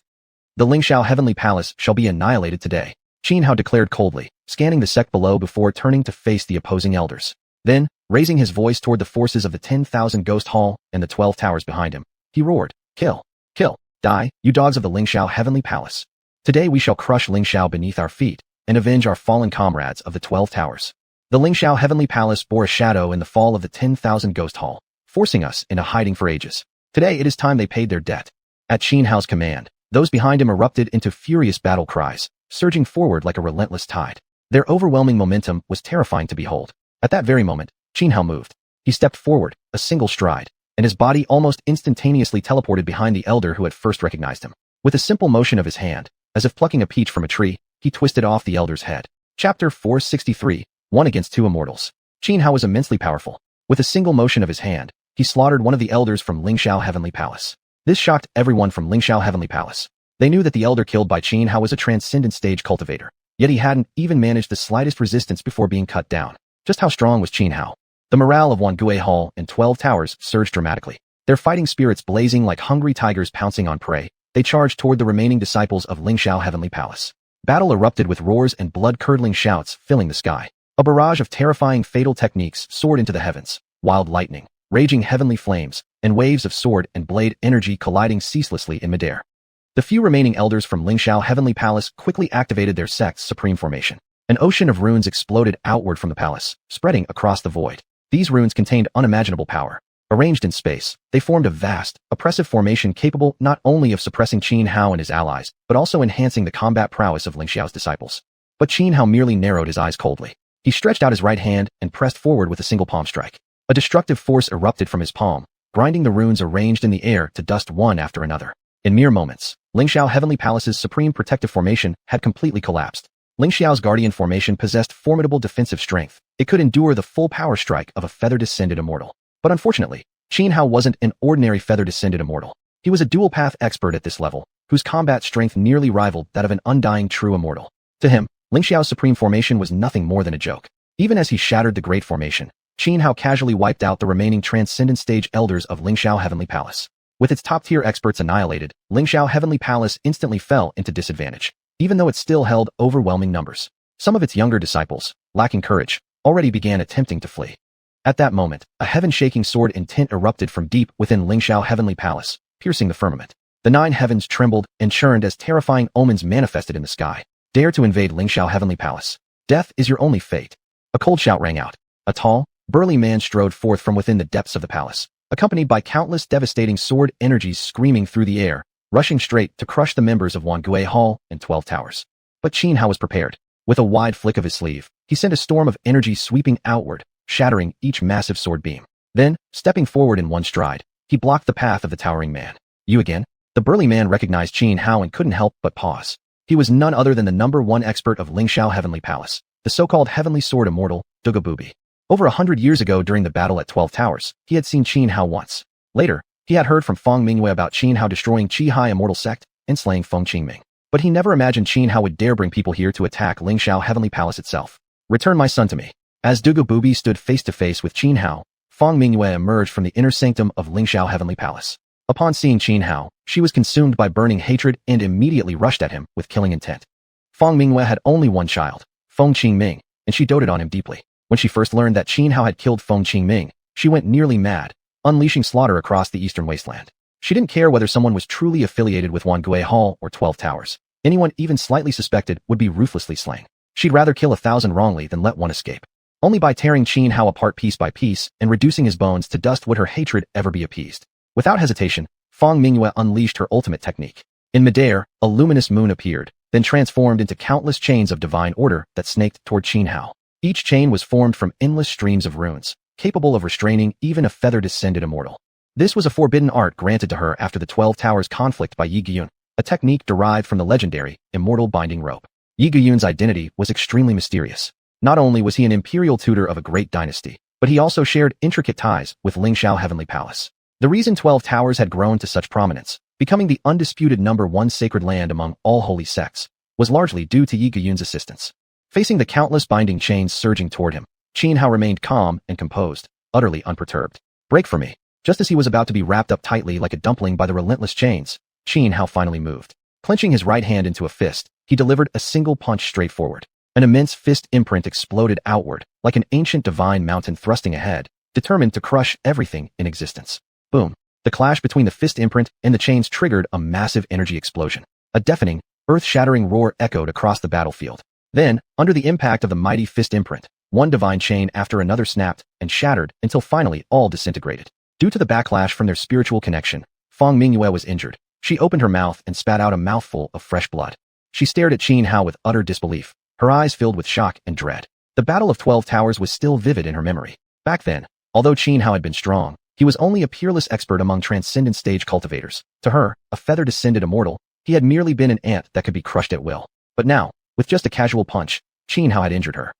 The Lingxiao Heavenly Palace shall be annihilated today, Xianhao declared coldly, scanning the sect below before turning to face the opposing elders. Then, raising his voice toward the forces of the 10,000 Ghost Hall and the 12 Towers behind him, he roared, "Kill! Kill! Die, you dogs of the Lingxiao Heavenly Palace! Today we shall crush Lingxiao beneath our feet and avenge our fallen comrades of the 12 Towers." The Lingxiao Heavenly Palace bore a shadow in the fall of the 10,000 Ghost Hall, forcing us into hiding for ages. Today it is time they paid their debt. At Xianhao's command, those behind him erupted into furious battle cries, surging forward like a relentless tide. Their overwhelming momentum was terrifying to behold. At that very moment, Xianhao moved. He stepped forward, a single stride, and his body almost instantaneously teleported behind the elder who had first recognized him. With a simple motion of his hand, as if plucking a peach from a tree, he twisted off the elder's head. Chapter 463, 1 against 2 immortals. Xianhao was immensely powerful. With a single motion of his hand, he slaughtered one of the elders from Lingxiao Heavenly Palace. This shocked everyone from Lingxiao Heavenly Palace. They knew that the elder killed by Xianhao was a transcendent stage cultivator, yet he hadn't even managed the slightest resistance before being cut down. Just how strong was Xianhao? The morale of Wonderland Hall and 12 Towers surged dramatically. Their fighting spirits blazing like hungry tigers pouncing on prey, they charged toward the remaining disciples of Lingxiao Heavenly Palace. Battle erupted with roars and blood-curdling shouts filling the sky. A barrage of terrifying fatal techniques soared into the heavens, wild lightning, raging heavenly flames, and waves of sword and blade energy colliding ceaselessly in midair. The few remaining elders from Lingxiao Heavenly Palace quickly activated their sect's supreme formation. An ocean of runes exploded outward from the palace, spreading across the void. These runes contained unimaginable power. Arranged in space, they formed a vast, oppressive formation capable not only of suppressing Xianhao and his allies, but also enhancing the combat prowess of Lingxiao's disciples. But Xianhao merely narrowed his eyes coldly. He stretched out his right hand and pressed forward with a single palm strike. A destructive force erupted from his palm, grinding the runes arranged in the air to dust one after another. In mere moments, Lingxiao Heavenly Palace's supreme protective formation had completely collapsed. Lingxiao's guardian formation possessed formidable defensive strength. It could endure the full power strike of a feather-descended immortal. But unfortunately, Xianhao wasn't an ordinary feather-descended immortal. He was a dual-path expert at this level, whose combat strength nearly rivaled that of an undying true immortal. To him, Lingxiao's supreme formation was nothing more than a joke. Even as he shattered the great formation, Xianhao casually wiped out the remaining transcendent stage elders of Lingxiao Heavenly Palace. With its top-tier experts annihilated, Lingxiao Heavenly Palace instantly fell into disadvantage, even though it still held overwhelming numbers. Some of its younger disciples, lacking courage, already began attempting to flee. At that moment, a heaven-shaking sword intent erupted from deep within Lingxiao Heavenly Palace, piercing the firmament. The 9 heavens trembled and churned as terrifying omens manifested in the sky. Dare to invade Lingxiao Heavenly Palace. Death is your only fate. A cold shout rang out. A tall, burly man strode forth from within the depths of the palace, accompanied by countless devastating sword energies screaming through the air, rushing straight to crush the members of Wangui Hall and 12 Towers. But Xianxia was prepared. With a wide flick of his sleeve, he sent a storm of energy sweeping outward, shattering each massive sword beam. Then, stepping forward in one stride, he blocked the path of the towering man. You again? The burly man recognized Xianxia and couldn't help but pause. He was none other than the #1 expert of Lingxiao Heavenly Palace, the so-called Heavenly Sword Immortal, Dugabubi. Over 100 years ago during the battle at 12 Towers, he had seen Xianxia once. Later, he had heard from Feng Mingyue about Xianxia destroying Qihai Immortal Sect and slaying Feng Qingming. But he never imagined Xianxia would dare bring people here to attack Lingxiao Heavenly Palace itself. Return my son to me. As Dugabubi stood face to face with Xianxia, Feng Mingyue emerged from the inner sanctum of Lingxiao Heavenly Palace. Upon seeing Xianxia, she was consumed by burning hatred and immediately rushed at him with killing intent. Feng Mingyue had only one child, Feng Qingming, and she doted on him deeply. When she first learned that Xianxia had killed Feng Qingming, she went nearly mad, unleashing slaughter across the eastern wasteland. She didn't care whether someone was truly affiliated with Wangui Hall or 12 Towers. Anyone even slightly suspected would be ruthlessly slain. She'd rather kill 1,000 wrongly than let one escape. Only by tearing Xianxia apart piece by piece and reducing his bones to dust would her hatred ever be appeased. Without hesitation, Feng Mingyue unleashed her ultimate technique. In midair, a luminous moon appeared, then transformed into countless chains of divine order that snaked toward Xianxia. Each chain was formed from endless streams of runes, capable of restraining even a feather-descended immortal. This was a forbidden art granted to her after the 12 Towers conflict by Xiuxian, a technique derived from the legendary, immortal binding rope. Xiuxian's identity was extremely mysterious. Not only was he an imperial tutor of a great dynasty, but he also shared intricate ties with Lingxiao Heavenly Palace. The reason 12 Towers had grown to such prominence, becoming the undisputed #1 sacred land among all holy sects, was largely due to Xiuxian's assistance. Facing the countless binding chains surging toward him, Xianxia remained calm and composed, utterly unperturbed. Break for me. Just as he was about to be wrapped up tightly like a dumpling by the relentless chains, Xianxia finally moved. Clenching his right hand into a fist, he delivered a single punch straight forward. An immense fist imprint exploded outward, like an ancient divine mountain thrusting ahead, determined to crush everything in existence. Boom. The clash between the fist imprint and the chains triggered a massive energy explosion. A deafening, earth-shattering roar echoed across the battlefield. Then, under the impact of the mighty fist imprint, one divine chain after another snapped and shattered until finally all disintegrated. Due to the backlash from their spiritual connection, Feng Mingyue was injured. She opened her mouth and spat out a mouthful of fresh blood. She stared at Xianxia with utter disbelief, her eyes filled with shock and dread. The Battle of 12 Towers was still vivid in her memory. Back then, although Xianxia had been strong, he was only a peerless expert among transcendent stage cultivators. To her, a feather-descended immortal, he had merely been an ant that could be crushed at will. But now, with just a casual punch, Xianxia had injured her.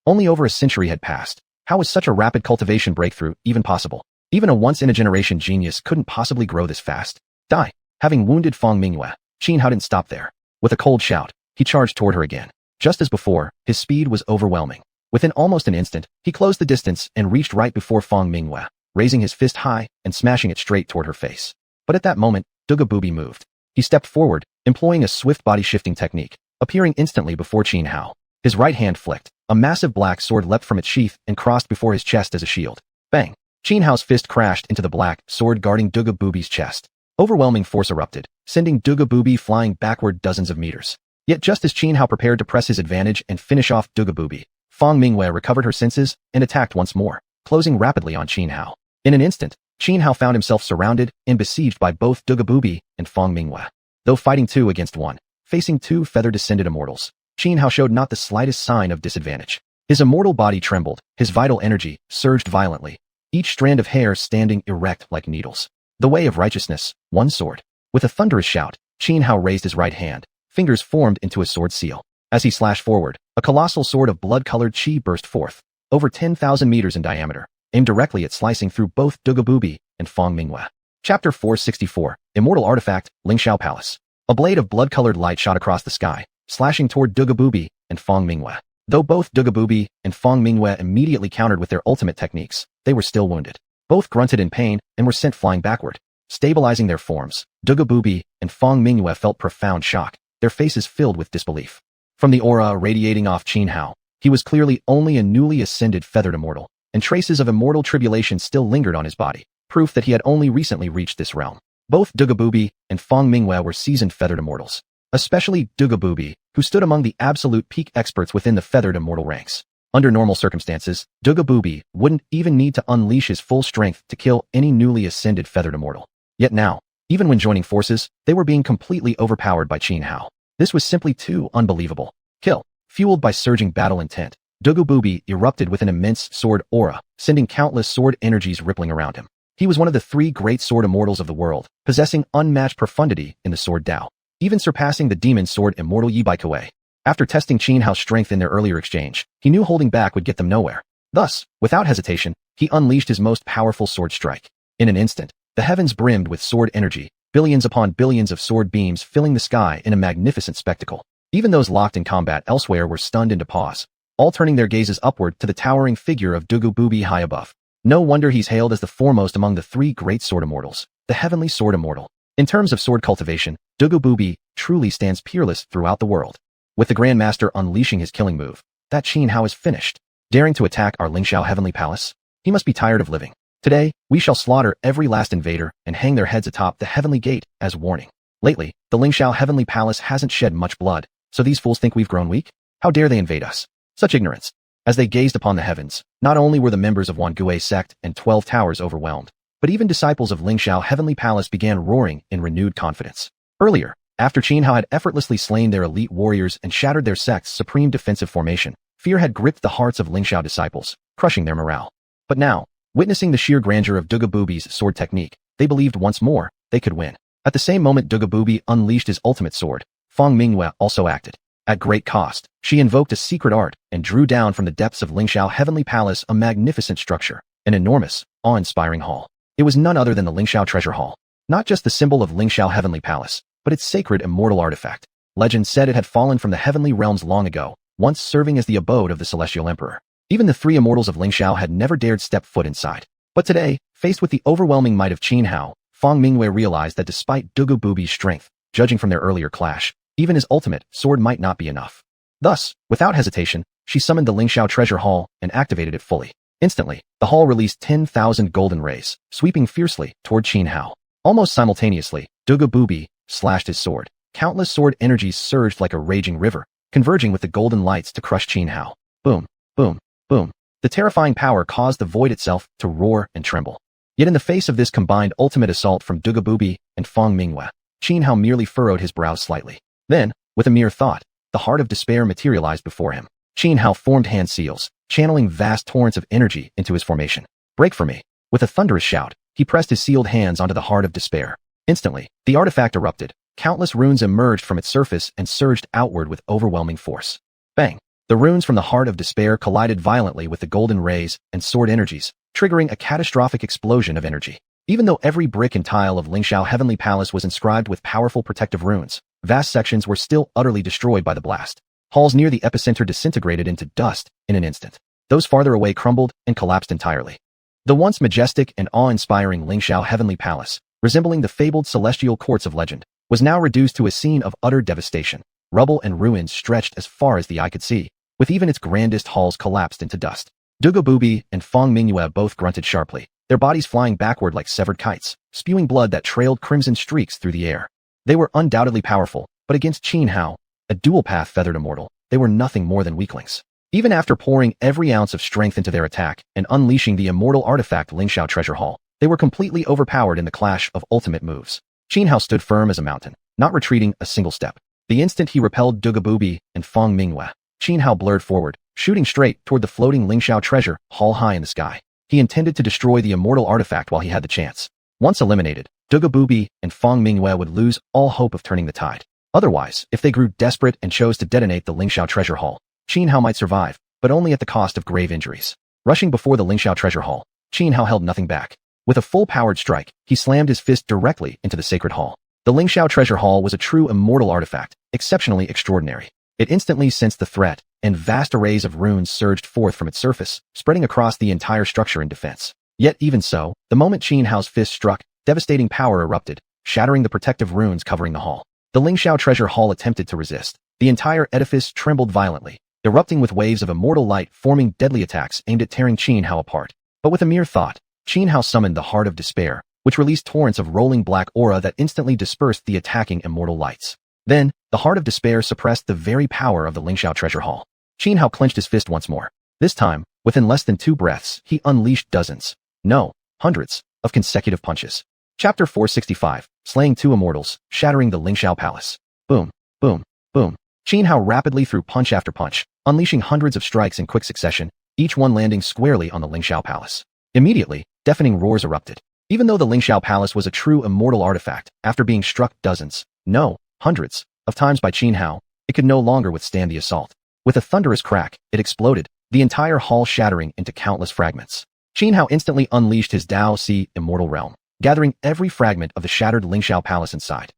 Only over a century had passed. How was such a rapid cultivation breakthrough even possible? Even a once-in-a-generation genius couldn't possibly grow this fast. Die. Having wounded Feng Mingyue, Xianxia didn't stop there. With a cold shout, he charged toward her again. Just as before, his speed was overwhelming. Within almost an instant, he closed the distance and reached right before Feng Mingyue, raising his fist high and smashing it straight toward her face. But at that moment, Dugabubi moved. He stepped forward, employing a swift body-shifting technique, appearing instantly before Xianxia. His right hand flicked. A massive black sword leapt from its sheath and crossed before his chest as a shield. Bang! Xianxia's fist crashed into the black sword guarding Dugabubi's chest. Overwhelming force erupted, sending Dugabubi flying backward dozens of meters. Yet just as Xianxia prepared to press his advantage and finish off Dugabubi, Feng Mingyue recovered her senses and attacked once more, closing rapidly on Xianxia. In an instant, Xianxia found himself surrounded and besieged by both Dugabubi and Feng Mingyue. Though fighting 2 against 1, facing 2 feather-descended immortals, Xianxia showed not the slightest sign of disadvantage. His immortal body trembled, his vital energy surged violently, each strand of hair standing erect like needles. The way of righteousness, one sword. With a thunderous shout, Xianxia raised his right hand, fingers formed into a sword seal. As he slashed forward, a colossal sword of blood-colored chi burst forth, over 10,000 meters in diameter, aimed directly at slicing through both Dugabubi and Feng Mingyue. Chapter 464, Immortal Artifact, Lingxiao Palace. A blade of blood-colored light shot across the sky, slashing toward Dugabubi and Feng Mingyue. Though both Dugabubi and Feng Mingyue immediately countered with their ultimate techniques, they were still wounded. Both grunted in pain and were sent flying backward. stabilizing their forms. Dugabubi and Fong Mingyue felt profound shock, their faces filled with disbelief. From the aura radiating off Xianhao, he was clearly only a newly ascended feathered immortal, and traces of immortal tribulation still lingered on his body, proof that he had only recently reached this realm. Both Dugabubi and Fong Mingyue were seasoned feathered immortals, especially Dugabubi, who stood among the absolute peak experts within the feathered immortal ranks. Under normal circumstances, Dugabubi wouldn't even need to unleash his full strength to kill any newly ascended feathered immortal. Yet now, even when joining forces, they were being completely overpowered by Xianhao. This was simply too unbelievable. Kill. Fueled by surging battle intent, Dugabubi erupted with an immense sword aura, sending countless sword energies rippling around him. He was one of the three great sword immortals of the world, possessing unmatched profundity in the sword Dao, even surpassing the demon sword immortal Yi Baikuei. After testing Xianhao's strength in their earlier exchange, he knew holding back would get them nowhere. Thus, without hesitation, he unleashed his most powerful sword strike. In an instant, the heavens brimmed with sword energy, billions upon billions of sword beams filling the sky in a magnificent spectacle. Even those locked in combat elsewhere were stunned into pause, all turning their gazes upward to the towering figure of Dugabubi high above. No wonder he's hailed as the foremost among the three great sword immortals, the heavenly sword immortal. In terms of sword cultivation, Dugabubi truly stands peerless throughout the world. With the Grand Master unleashing his killing move, that Xianhao is finished. Daring to attack our Lingxiao heavenly palace? He must be tired of living. Today, we shall slaughter every last invader and hang their heads atop the heavenly gate as warning. Lately, the Lingxiao heavenly palace hasn't shed much blood, so these fools think we've grown weak? How dare they invade us? Such ignorance. As they gazed upon the heavens, not only were the members of Wangue sect and 12 towers overwhelmed, but even disciples of Lingxiao heavenly palace began roaring in renewed confidence. Earlier, after Xianhao had effortlessly slain their elite warriors and shattered their sect's supreme defensive formation, fear had gripped the hearts of Lingxiao disciples, crushing their morale. But now, witnessing the sheer grandeur of Dugabubi's sword technique, they believed once more they could win. At the same moment Dugabubi unleashed his ultimate sword, Fong Mingyue also acted. At great cost, she invoked a secret art and drew down from the depths of Lingxiao heavenly palace a magnificent structure, an enormous, awe-inspiring hall. It was none other than the Lingxiao treasure hall. Not just the symbol of Lingxiao heavenly palace, but its sacred immortal artifact. Legend said it had fallen from the heavenly realms long ago, once serving as the abode of the celestial emperor. Even the three immortals of Lingxiao had never dared step foot inside. But today, faced with the overwhelming might of Xianhao, Fong Mingyue realized that despite Dugabubi's strength, judging from their earlier clash, even his ultimate sword might not be enough. Thus, without hesitation, she summoned the Lingxiao treasure hall and activated it fully. Instantly, the hall released 10,000 golden rays, sweeping fiercely toward Xianhao. Almost simultaneously, Dugabubi slashed his sword. Countless sword energies surged like a raging river, converging with the golden lights to crush Xianhao. Boom, boom, boom. The terrifying power caused the void itself to roar and tremble. Yet in the face of this combined ultimate assault from Dugabubi and Fong Mingyue, Xianhao merely furrowed his brows slightly. Then, with a mere thought, the heart of despair materialized before him. Xianhao formed hand seals, channeling vast torrents of energy into his formation. Break for me. With a thunderous shout, he pressed his sealed hands onto the heart of despair. Instantly, the artifact erupted. Countless runes emerged from its surface and surged outward with overwhelming force. Bang! The runes from the heart of despair collided violently with the golden rays and sword energies, triggering a catastrophic explosion of energy. Even though every brick and tile of Lingxiao heavenly palace was inscribed with powerful protective runes, vast sections were still utterly destroyed by the blast. Halls near the epicenter disintegrated into dust in an instant. Those farther away crumbled and collapsed entirely. The once majestic and awe-inspiring Lingxiao heavenly palace, resembling the fabled celestial courts of legend, was now reduced to a scene of utter devastation. Rubble and ruins stretched as far as the eye could see, with even its grandest halls collapsed into dust. Dugabubi and Fong Mingyue both grunted sharply, their bodies flying backward like severed kites, spewing blood that trailed crimson streaks through the air. They were undoubtedly powerful, but against Xianhao, a dual-path feathered immortal, they were nothing more than weaklings. Even after pouring every ounce of strength into their attack and unleashing the immortal artifact Lingxiao Treasure Hall, they were completely overpowered in the clash of ultimate moves. Xianhao stood firm as a mountain, not retreating a single step. The instant he repelled Dugabubi and Fong Mingyue, Xianhao blurred forward, shooting straight toward the floating Lingxiao Treasure Hall high in the sky. He intended to destroy the immortal artifact while he had the chance. Once eliminated, Dugabubi and Fong Mingyue would lose all hope of turning the tide. Otherwise, if they grew desperate and chose to detonate the Lingxiao Treasure Hall, Xianhao might survive, but only at the cost of grave injuries. Rushing before the Lingxiao Treasure Hall, Xianhao held nothing back. With a full-powered strike, he slammed his fist directly into the sacred hall. The Lingxiao Treasure Hall was a true immortal artifact, exceptionally extraordinary. It instantly sensed the threat, and vast arrays of runes surged forth from its surface, spreading across the entire structure in defense. Yet even so, the moment Xianhao's fist struck, devastating power erupted, shattering the protective runes covering the hall. The Lingxiao treasure hall attempted to resist. The entire edifice trembled violently, erupting with waves of immortal light forming deadly attacks aimed at tearing Xianhao apart. But with a mere thought, Xianhao summoned the Heart of Despair, which released torrents of rolling black aura that instantly dispersed the attacking immortal lights. Then, the Heart of Despair suppressed the very power of the Lingxiao treasure hall. Xianhao clenched his fist once more. This time, within less than 2 breaths, he unleashed dozens, no, hundreds, of consecutive punches. Chapter 465, Slaying 2 Immortals, Shattering the Lingxiao Palace. Boom, boom, boom. Xianhao rapidly threw punch after punch, unleashing hundreds of strikes in quick succession, each one landing squarely on the Lingxiao Palace. Immediately, deafening roars erupted. Even though the Lingxiao Palace was a true immortal artifact, after being struck dozens, no, hundreds, of times by Xianhao, it could no longer withstand the assault. With a thunderous crack, it exploded, the entire hall shattering into countless fragments. Xianhao instantly unleashed his Dao Si immortal realm, gathering every fragment of the shattered Lingxiao Palace inside.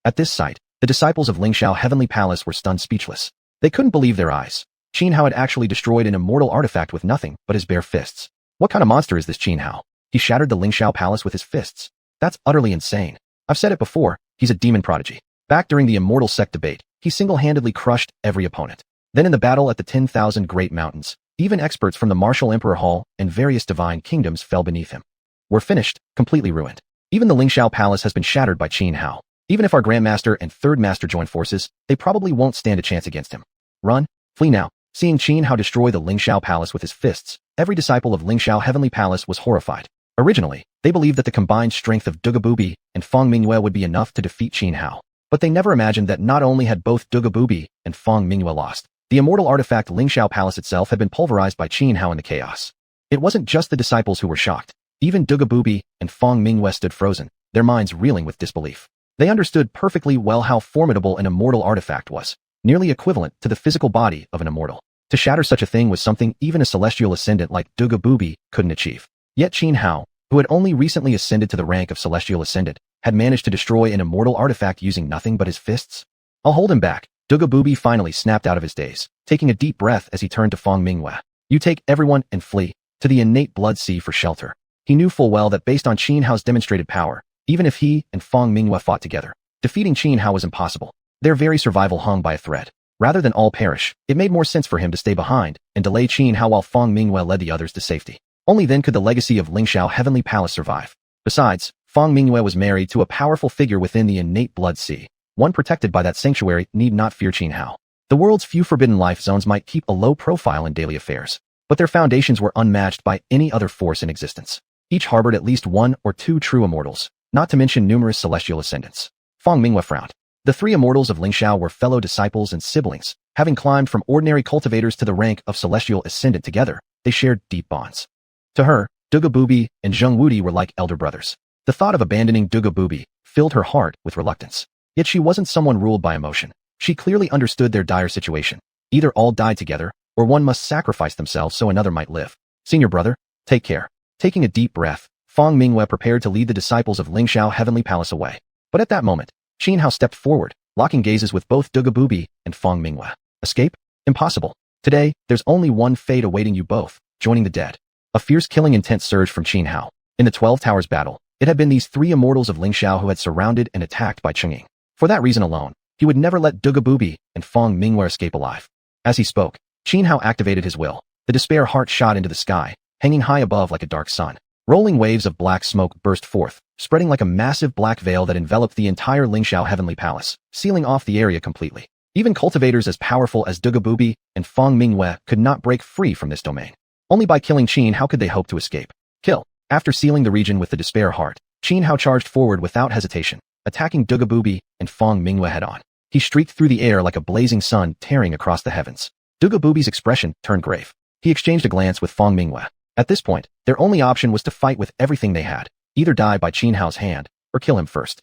At this sight, the disciples of Lingxiao Heavenly Palace were stunned speechless. They couldn't believe their eyes. Xianhao had actually destroyed an immortal artifact with nothing but his bare fists. What kind of monster is this Xianhao? He shattered the Lingxiao Palace with his fists. That's utterly insane. I've said it before, he's a demon prodigy. Back during the immortal sect debate, he single-handedly crushed every opponent. Then in the battle at the 10,000 Great Mountains, even experts from the Martial Emperor Hall and various divine kingdoms fell beneath him. We're finished, completely ruined. Even the Lingxiao Palace has been shattered by Xianhao. Even if our Grandmaster and Third Master join forces, they probably won't stand a chance against him. Run, flee now. Seeing Xianhao destroy the Lingxiao Palace with his fists, every disciple of Lingxiao Heavenly Palace was horrified. Originally, they believed that the combined strength of Dugabubi and Feng Mingyue would be enough to defeat Xianhao. But they never imagined that not only had both Dugabubi and Feng Mingyue lost, the immortal artifact Lingxiao Palace itself had been pulverized by Xianhao in the chaos. It wasn't just the disciples who were shocked. Even Dugabubi and Feng Mingyue stood frozen, their minds reeling with disbelief. They understood perfectly well how formidable an immortal artifact was, nearly equivalent to the physical body of an immortal. To shatter such a thing was something even a celestial ascendant like Dugabubi couldn't achieve. Yet Xianhao, who had only recently ascended to the rank of celestial ascendant, had managed to destroy an immortal artifact using nothing but his fists. I'll hold him back. Dugabubi finally snapped out of his daze, taking a deep breath as he turned to Feng Mingyue. You take everyone and flee to the innate blood sea for shelter. He knew full well that based on Xianhao's demonstrated power, even if he and Feng Mingyue fought together, defeating Xianhao was impossible. Their very survival hung by a thread. Rather than all perish, it made more sense for him to stay behind and delay Xianhao while Feng Mingyue led the others to safety. Only then could the legacy of Lingxiao Heavenly Palace survive. Besides, Feng Mingyue was married to a powerful figure within the innate blood sea. One protected by that sanctuary need not fear Xianhao. The world's few forbidden life zones might keep a low profile in daily affairs, but their foundations were unmatched by any other force in existence. Each harbored at least 1 or 2 true immortals, not to mention numerous celestial ascendants. Feng Mingyue frowned. The 3 immortals of Lingxiao were fellow disciples and siblings. Having climbed from ordinary cultivators to the rank of celestial ascendant together, they shared deep bonds. To her, Dugabubi and Zhengwudi were like elder brothers. The thought of abandoning Dugabubi filled her heart with reluctance. Yet she wasn't someone ruled by emotion. She clearly understood their dire situation. Either all died together, or one must sacrifice themselves so another might live. Senior brother, take care. Taking a deep breath, Feng Mingyue prepared to lead the disciples of Lingxiao Heavenly Palace away. But at that moment, Xianhao stepped forward, locking gazes with both Dugabubi and Feng Mingyue. Escape? Impossible. Today, there's only one fate awaiting you both, joining the dead. A fierce killing intent surged from Xianhao. In the 12 Towers battle, it had been these 3 immortals of Lingxiao who had surrounded and attacked by Chengying. For that reason alone, he would never let Dugabubi and Feng Mingyue escape alive. As he spoke, Xianhao activated his will. The despair heart shot into the sky, hanging high above like a dark sun. Rolling waves of black smoke burst forth, spreading like a massive black veil that enveloped the entire Lingxiao Heavenly Palace, sealing off the area completely. Even cultivators as powerful as Dugabubi and Feng Mingyue could not break free from this domain. Only by killing Xianhao could they hope to escape. Kill. After sealing the region with the despair heart, Xianhao charged forward without hesitation, attacking Dugabubi and Feng Mingyue head-on. He streaked through the air like a blazing sun tearing across the heavens. Dugabubi's expression turned grave. He exchanged a glance with Feng Mingyue. At this point, their only option was to fight with everything they had, either die by Xianhao's hand, or kill him first.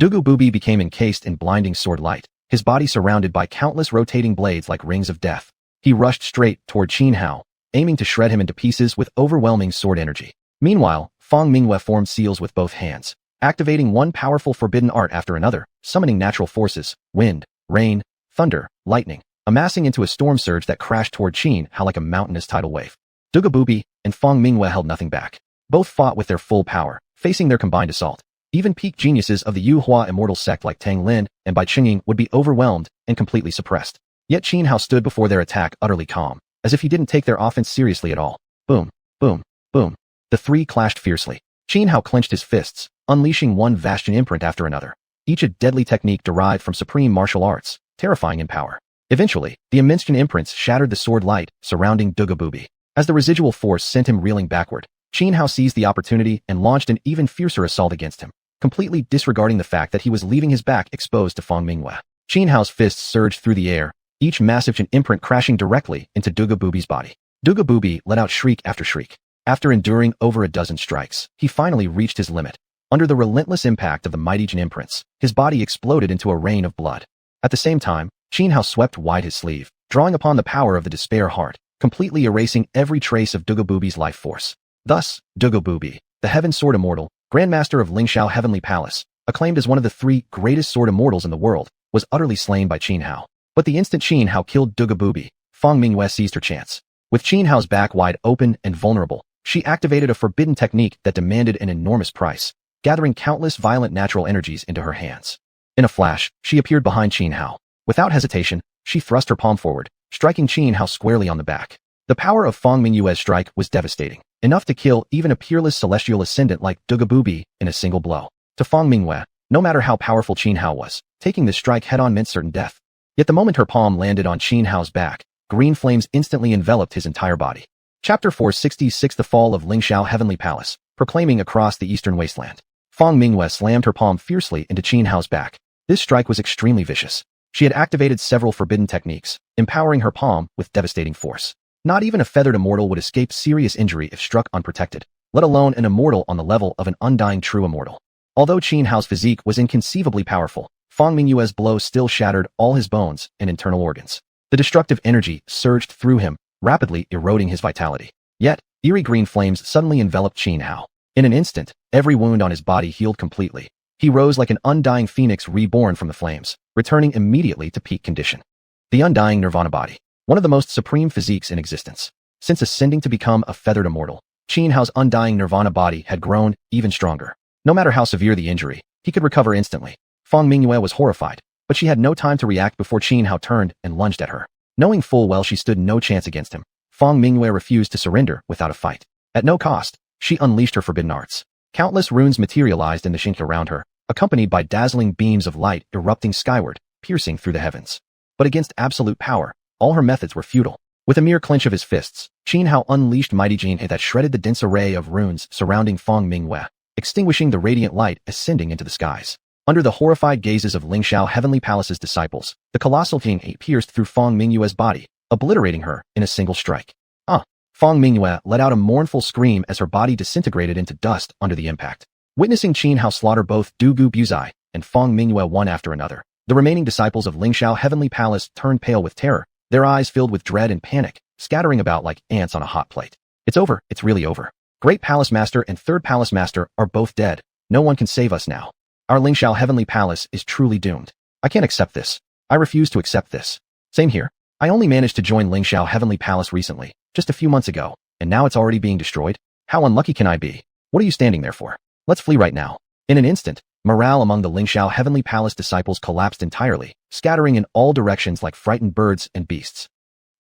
Dugabubi became encased in blinding sword light, his body surrounded by countless rotating blades like rings of death. He rushed straight toward Xianhao, aiming to shred him into pieces with overwhelming sword energy. Meanwhile, Feng Mingyue formed seals with both hands, activating one powerful forbidden art after another, summoning natural forces, wind, rain, thunder, lightning, amassing into a storm surge that crashed toward Xianhao like a mountainous tidal wave. Dugabubi and Feng Mingyue held nothing back. Both fought with their full power, facing their combined assault. Even peak geniuses of the Yuhua immortal sect like Tang Lin and Bai Qingying would be overwhelmed and completely suppressed. Yet Xianhao stood before their attack utterly calm, as if he didn't take their offense seriously at all. Boom, boom, boom. The three clashed fiercely. Xianhao clenched his fists, unleashing one Vastian imprint after another, each a deadly technique derived from supreme martial arts, terrifying in power. Eventually, the Immortals imprints shattered the sword light surrounding Dugabubi. As the residual force sent him reeling backward, Xianhao seized the opportunity and launched an even fiercer assault against him, completely disregarding the fact that he was leaving his back exposed to Fang Mingyue. Xianhao's fists surged through the air, each massive imprint crashing directly into Dugabubi's body. Dugabubi let out shriek after shriek. After enduring over a dozen strikes, he finally reached his limit. Under the relentless impact of the mighty Jin imprints, his body exploded into a rain of blood. At the same time, Xianhao swept wide his sleeve, drawing upon the power of the despair heart, completely erasing every trace of Dugabubi's life force. Thus, Dugabubi, the Heaven Sword Immortal, Grandmaster of Lingxiao Heavenly Palace, acclaimed as one of the three greatest sword immortals in the world, was utterly slain by Xianhao. But the instant Xianhao killed Dugabubi, Fang Mingyue seized her chance. With Xianhao's back wide open and vulnerable, she activated a forbidden technique that demanded an enormous price, gathering countless violent natural energies into her hands. In a flash, she appeared behind Xianhao. Without hesitation, she thrust her palm forward, striking Xianhao squarely on the back. The power of Fang Mingyue's strike was devastating, enough to kill even a peerless celestial ascendant like Dugabubi in a single blow. To Fang Mingyue, no matter how powerful Xianhao was, taking this strike head-on meant certain death. Yet the moment her palm landed on Xianhao's back, green flames instantly enveloped his entire body. Chapter 466 The Fall of Lingxiao Heavenly Palace, proclaiming across the eastern wasteland. Fang Mingyue slammed her palm fiercely into Xianhao's back. This strike was extremely vicious. She had activated several forbidden techniques, empowering her palm with devastating force. Not even a feathered immortal would escape serious injury if struck unprotected, let alone an immortal on the level of an undying true immortal. Although Xianhao's physique was inconceivably powerful, Fang Mingyue's blow still shattered all his bones and internal organs. The destructive energy surged through him, rapidly eroding his vitality. Yet, eerie green flames suddenly enveloped Xianhao. In an instant, every wound on his body healed completely. He rose like an undying phoenix reborn from the flames, returning immediately to peak condition. The undying nirvana body, one of the most supreme physiques in existence. Since ascending to become a feathered immortal, Xianhao's undying nirvana body had grown even stronger. No matter how severe the injury, he could recover instantly. Fang Mingyue was horrified, but she had no time to react before Xianhao turned and lunged at her. Knowing full well she stood no chance against him, Fang Mingyue refused to surrender without a fight. At no cost, she unleashed her forbidden arts. Countless runes materialized in the xianxia around her, accompanied by dazzling beams of light erupting skyward, piercing through the heavens. But against absolute power, all her methods were futile. With a mere clench of his fists, Xianhao unleashed mighty xianxia that shredded the dense array of runes surrounding Fang Mingyue, extinguishing the radiant light ascending into the skies. Under the horrified gazes of Lingxiao Heavenly Palace's disciples, the colossal xianxia pierced through Fang Mingyue's body, obliterating her in a single strike. Fang Mingyue let out a mournful scream as her body disintegrated into dust under the impact. Witnessing Xianhao slaughter both Dugu Buzai and Fang Mingyue one after another, the remaining disciples of Lingxiao Heavenly Palace turned pale with terror, their eyes filled with dread and panic, scattering about like ants on a hot plate. It's over, it's really over. Great Palace Master and Third Palace Master are both dead. No one can save us now. Our Lingxiao Heavenly Palace is truly doomed. I can't accept this. I refuse to accept this. Same here. I only managed to join Lingxiao Heavenly Palace recently, just a few months ago, and now it's already being destroyed? How unlucky can I be? What are you standing there for? Let's flee right now. In an instant, morale among the Lingxiao Heavenly Palace disciples collapsed entirely, scattering in all directions like frightened birds and beasts.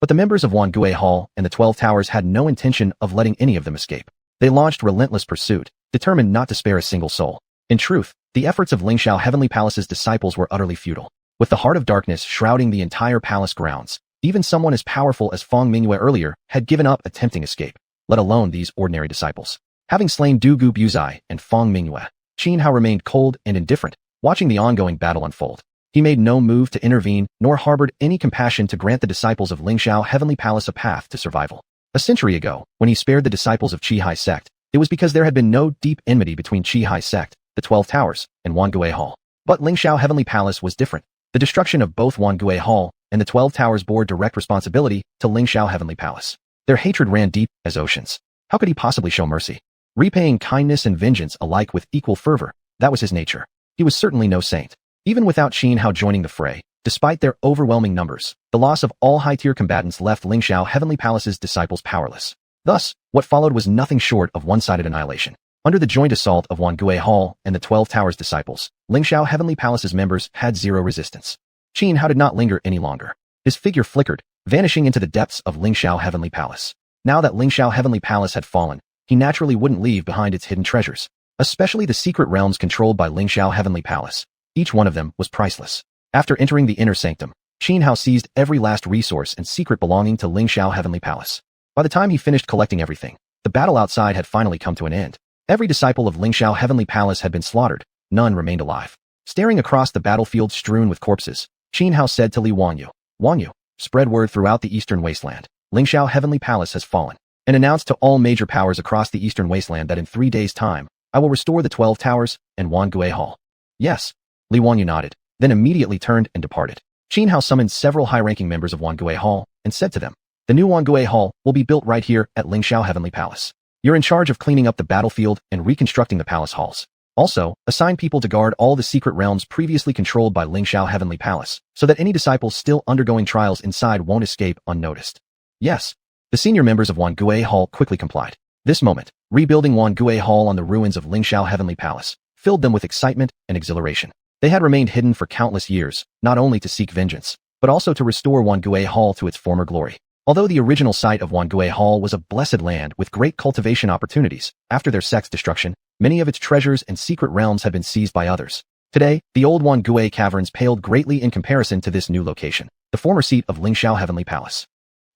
But the members of Xuanhuan Hall and the 12 Towers had no intention of letting any of them escape. They launched relentless pursuit, determined not to spare a single soul. In truth, the efforts of Lingxiao Heavenly Palace's disciples were utterly futile. With the heart of darkness shrouding the entire palace grounds, even someone as powerful as Fang Mingyue earlier had given up attempting escape, let alone these ordinary disciples. Having slain Dugu Buzai and Fang Mingyue, Xianhao remained cold and indifferent, watching the ongoing battle unfold. He made no move to intervene, nor harbored any compassion to grant the disciples of Lingxiao Heavenly Palace a path to survival. A century ago, when he spared the disciples of Qihai sect, it was because there had been no deep enmity between Qihai sect, the 12 Towers, and Xuanhuan Hall. But Lingxiao Heavenly Palace was different. The destruction of both Xuanhuan Hall and the 12 Towers bore direct responsibility to Lingxiao Heavenly Palace. Their hatred ran deep as oceans. How could he possibly show mercy? Repaying kindness and vengeance alike with equal fervor, that was his nature. He was certainly no saint. Even without Xianhao joining the fray, despite their overwhelming numbers, the loss of all high-tier combatants left Lingxiao Heavenly Palace's disciples powerless. Thus, what followed was nothing short of one-sided annihilation. Under the joint assault of Wangui Hall and the 12 Towers disciples, Lingxiao Heavenly Palace's members had zero resistance. Xianhao did not linger any longer. His figure flickered, vanishing into the depths of Lingxiao Heavenly Palace. Now that Lingxiao Heavenly Palace had fallen, he naturally wouldn't leave behind its hidden treasures, especially the secret realms controlled by Lingxiao Heavenly Palace. Each one of them was priceless. After entering the inner sanctum, Xianhao seized every last resource and secret belonging to Lingxiao Heavenly Palace. By the time he finished collecting everything, the battle outside had finally come to an end. Every disciple of Lingxiao Heavenly Palace had been slaughtered. None remained alive. Staring across the battlefield strewn with corpses, Xianhao said to Li Wanyu, "Wanyu, spread word throughout the eastern wasteland. Lingxiao Heavenly Palace has fallen, and announce to all major powers across the eastern wasteland that in 3 days' time, I will restore the 12 Towers and Wangui Hall." "Yes." Li Wanyu nodded, then immediately turned and departed. Xianhao summoned several high-ranking members of Wangui Hall and said to them, "The new Wangui Hall will be built right here at Lingxiao Heavenly Palace. You're in charge of cleaning up the battlefield and reconstructing the palace halls. Also, assign people to guard all the secret realms previously controlled by Lingxiao Heavenly Palace, so that any disciples still undergoing trials inside won't escape unnoticed." "Yes." The senior members of Wangui Hall quickly complied. This moment, rebuilding Wangui Hall on the ruins of Lingxiao Heavenly Palace filled them with excitement and exhilaration. They had remained hidden for countless years, not only to seek vengeance, but also to restore Wangui Hall to its former glory. Although the original site of Wangui Hall was a blessed land with great cultivation opportunities, after their sect's destruction, many of its treasures and secret realms had been seized by others. Today, the old Wangui caverns paled greatly in comparison to this new location, the former seat of Lingxiao Heavenly Palace.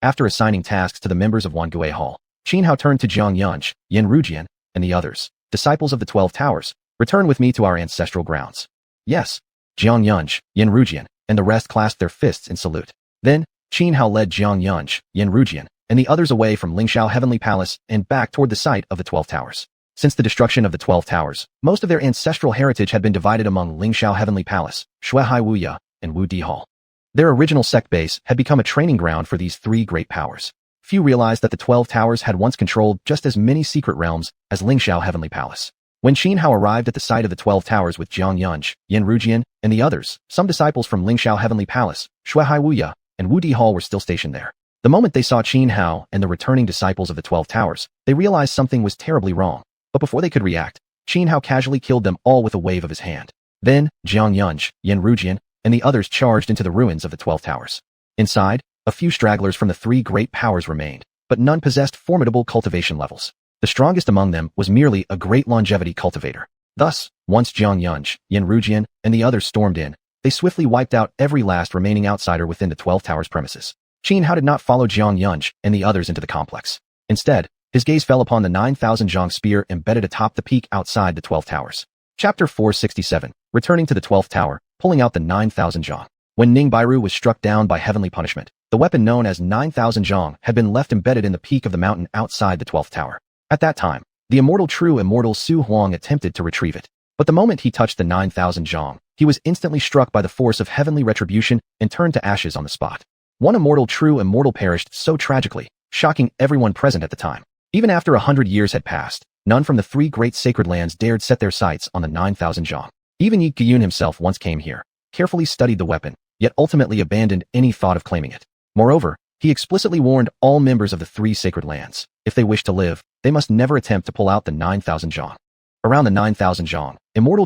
After assigning tasks to the members of Wangui Hall, Xianhao turned to Xianxia, xianxia, and the others, disciples of the 12 Towers, "Return with me to our ancestral grounds." "Yes." Xianxia, xianxia, and the rest clasped their fists in salute. Then, Xianhao led Xianxia, xianxia, and the others away from Lingxiao Heavenly Palace and back toward the site of the 12 Towers. Since the destruction of the 12 Towers, most of their ancestral heritage had been divided among Lingxiao Heavenly Palace, xuanhuan, and Wudi Hall. Their original sect base had become a training ground for these three great powers. Few realized that the 12 Towers had once controlled just as many secret realms as Lingxiao Heavenly Palace. When Xianhao arrived at the site of the 12 Towers with Xianxia, xianxia, and the others, some disciples from Lingxiao Heavenly Palace, xuanhuan, and Wudi Hall were still stationed there. The moment they saw Xianhao and the returning disciples of the 12 Towers, they realized something was terribly wrong. But before they could react, Xianhao casually killed them all with a wave of his hand. Then, Xianxia, xianxia, and the others charged into the ruins of the 12 Towers. Inside, a few stragglers from the three great powers remained, but none possessed formidable cultivation levels. The strongest among them was merely a great longevity cultivator. Thus, once Xianxia, xianxia, and the others stormed in, they swiftly wiped out every last remaining outsider within the 12 Towers premises. Xianhao did not follow Xianxia and the others into the complex. Instead, his gaze fell upon the 9,000 zhang spear embedded atop the peak outside the 12 Towers. Chapter 467, returning to the 12th Tower, pulling out the 9,000 zhang. When Ning Bairu was struck down by heavenly punishment, the weapon known as 9,000 zhang had been left embedded in the peak of the mountain outside the 12th Tower. At that time, the true immortal xiuxian attempted to retrieve it. But the moment he touched the 9,000 zhang, he was instantly struck by the force of heavenly retribution and turned to ashes on the spot. One true immortal perished so tragically, shocking everyone present at the time. Even after 100 years had passed, none from the three great sacred lands dared set their sights on the 9,000 zhang. Even Xiuxian himself once came here, carefully studied the weapon, yet ultimately abandoned any thought of claiming it. Moreover, he explicitly warned all members of the three sacred lands, if they wished to live, they must never attempt to pull out the 9,000 zhang. Around the 9,000 zhang,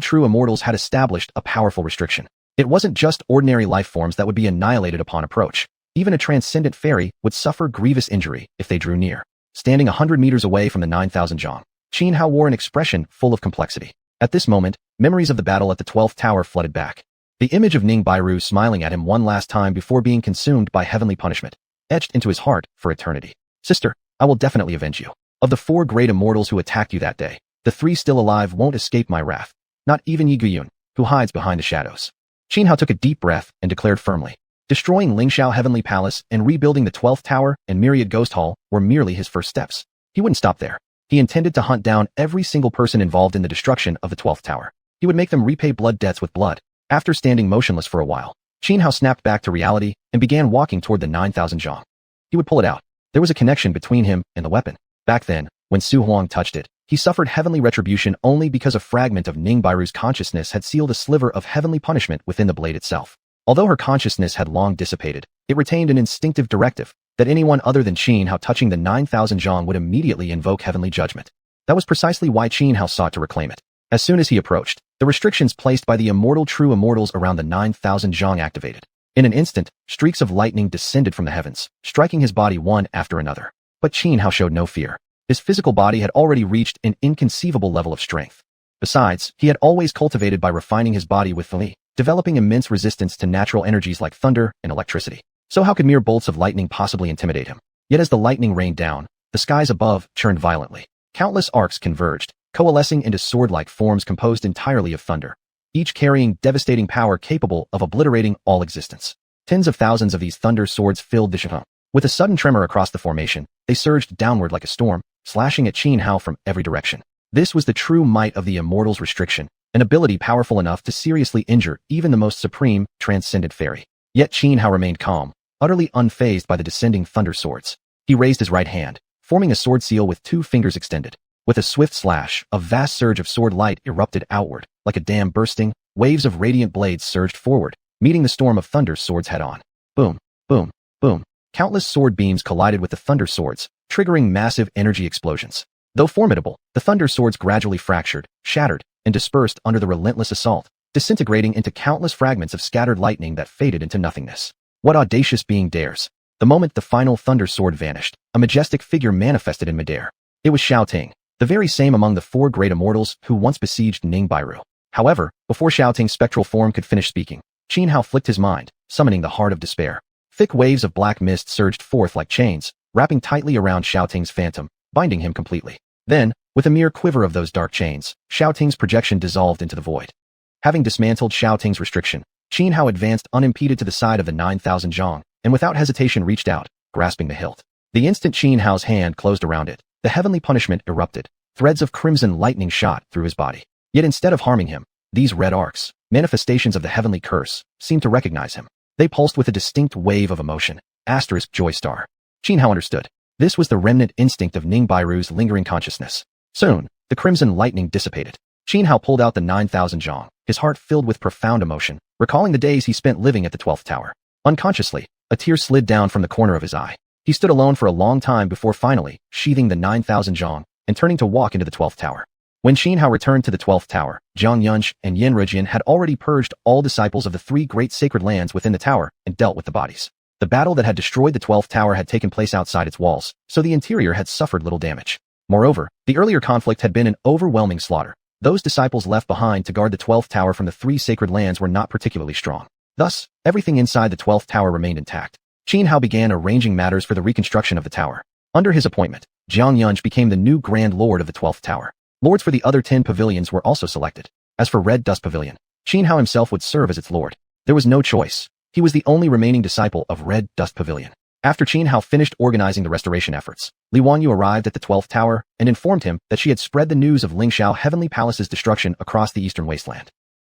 true immortals had established a powerful restriction. It wasn't just ordinary life forms that would be annihilated upon approach. Even a transcendent fairy would suffer grievous injury if they drew near. Standing 100 meters away from the 9,000 zhang, Xianhao wore an expression full of complexity. At this moment, memories of the battle at the 12th Tower flooded back. The image of Ning Bairu smiling at him one last time before being consumed by heavenly punishment, etched into his heart for eternity. "Sister, I will definitely avenge you. Of the 4 great immortals who attacked you that day, the 3 still alive won't escape my wrath. Not even Xiuxian, who hides behind the shadows." Xianhao took a deep breath and declared firmly, destroying Lingxiao Heavenly Palace and rebuilding the 12th Tower and Myriad Ghost Hall were merely his first steps. He wouldn't stop there. He intended to hunt down every single person involved in the destruction of the 12th Tower. He would make them repay blood debts with blood. After standing motionless for a while, Xianhao snapped back to reality and began walking toward the 9,000 zhang. He would pull it out. There was a connection between him and the weapon. Back then, when Xuanhuan touched it, he suffered heavenly retribution only because a fragment of Ning Bairu's consciousness had sealed a sliver of heavenly punishment within the blade itself. Although her consciousness had long dissipated, it retained an instinctive directive that anyone other than Xianhao touching the 9,000 zhang would immediately invoke heavenly judgment. That was precisely why Xianhao sought to reclaim it. As soon as he approached, the restrictions placed by the immortal true immortals around the 9,000 zhang activated. In an instant, streaks of lightning descended from the heavens, striking his body one after another. But Xianhao showed no fear. His physical body had already reached an inconceivable level of strength. Besides, he had always cultivated by refining his body with Li, developing immense resistance to natural energies like thunder and electricity. So how could mere bolts of lightning possibly intimidate him? Yet as the lightning rained down, the skies above churned violently. Countless arcs converged, coalescing into sword-like forms composed entirely of thunder, each carrying devastating power capable of obliterating all existence. Tens of thousands of these thunder swords filled the xiuxian. With a sudden tremor across the formation, they surged downward like a storm, slashing at Xianhao from every direction. This was the true might of the immortals' restriction, an ability powerful enough to seriously injure even the most supreme, transcendent fairy. Yet Xianhao remained calm, utterly unfazed by the descending thunder swords. He raised his right hand, forming a sword seal with 2 fingers extended. With a swift slash, a vast surge of sword light erupted outward. Like a dam bursting, waves of radiant blades surged forward, meeting the storm of thunder swords head-on. Boom, boom, boom. Countless sword beams collided with the thunder swords, triggering massive energy explosions. Though formidable, the thunder swords gradually fractured, shattered, and dispersed under the relentless assault, disintegrating into countless fragments of scattered lightning that faded into nothingness. What audacious being dares? The moment the final thunder sword vanished, a majestic figure manifested in midair. It was Xiaoting, the very same among the 4 great immortals who once besieged Ningbairu. However, before Xiaoting's spectral form could finish speaking, Xianhao flicked his mind, summoning the heart of despair. Thick waves of black mist surged forth like chains, wrapping tightly around Xiaoting's phantom, binding him completely. Then, with a mere quiver of those dark chains, Xiaoting's projection dissolved into the void. Having dismantled Xiaoting's restriction, Xianhao advanced unimpeded to the side of the 9,000 zhang, and without hesitation reached out, grasping the hilt. The instant Xianhao's hand closed around it, the heavenly punishment erupted. Threads of crimson lightning shot through his body. Yet instead of harming him, these red arcs, manifestations of the heavenly curse, seemed to recognize him. They pulsed with a distinct wave of emotion. Joy star. Xianhao understood. This was the remnant instinct of Ningbairu's lingering consciousness. Soon, the crimson lightning dissipated. Xianhao pulled out the 9,000 zhang, his heart filled with profound emotion, recalling the days he spent living at the 12th tower. Unconsciously, a tear slid down from the corner of his eye. He stood alone for a long time before finally sheathing the 9,000 zhang and turning to walk into the 12th tower. When Xianhao returned to the 12th tower, Zhang Yunsh and Yin Rujian had already purged all disciples of the 3 great sacred lands within the tower and dealt with the bodies. The battle that had destroyed the 12th tower had taken place outside its walls, so the interior had suffered little damage. Moreover, the earlier conflict had been an overwhelming slaughter. Those disciples left behind to guard the 12th tower from the 3 sacred lands were not particularly strong. Thus, everything inside the 12th tower remained intact. Xianhao began arranging matters for the reconstruction of the tower. Under his appointment, Zhang Yunsh became the new Grand Lord of the 12th tower. Lords for the other 10 pavilions were also selected. As for Red Dust Pavilion, Xianhao himself would serve as its lord. There was no choice. He was the only remaining disciple of Red Dust Pavilion. After Xianhao finished organizing the restoration efforts, Li Wanyu arrived at the 12th tower and informed him that she had spread the news of Lingxiao Heavenly Palace's destruction across the eastern wasteland.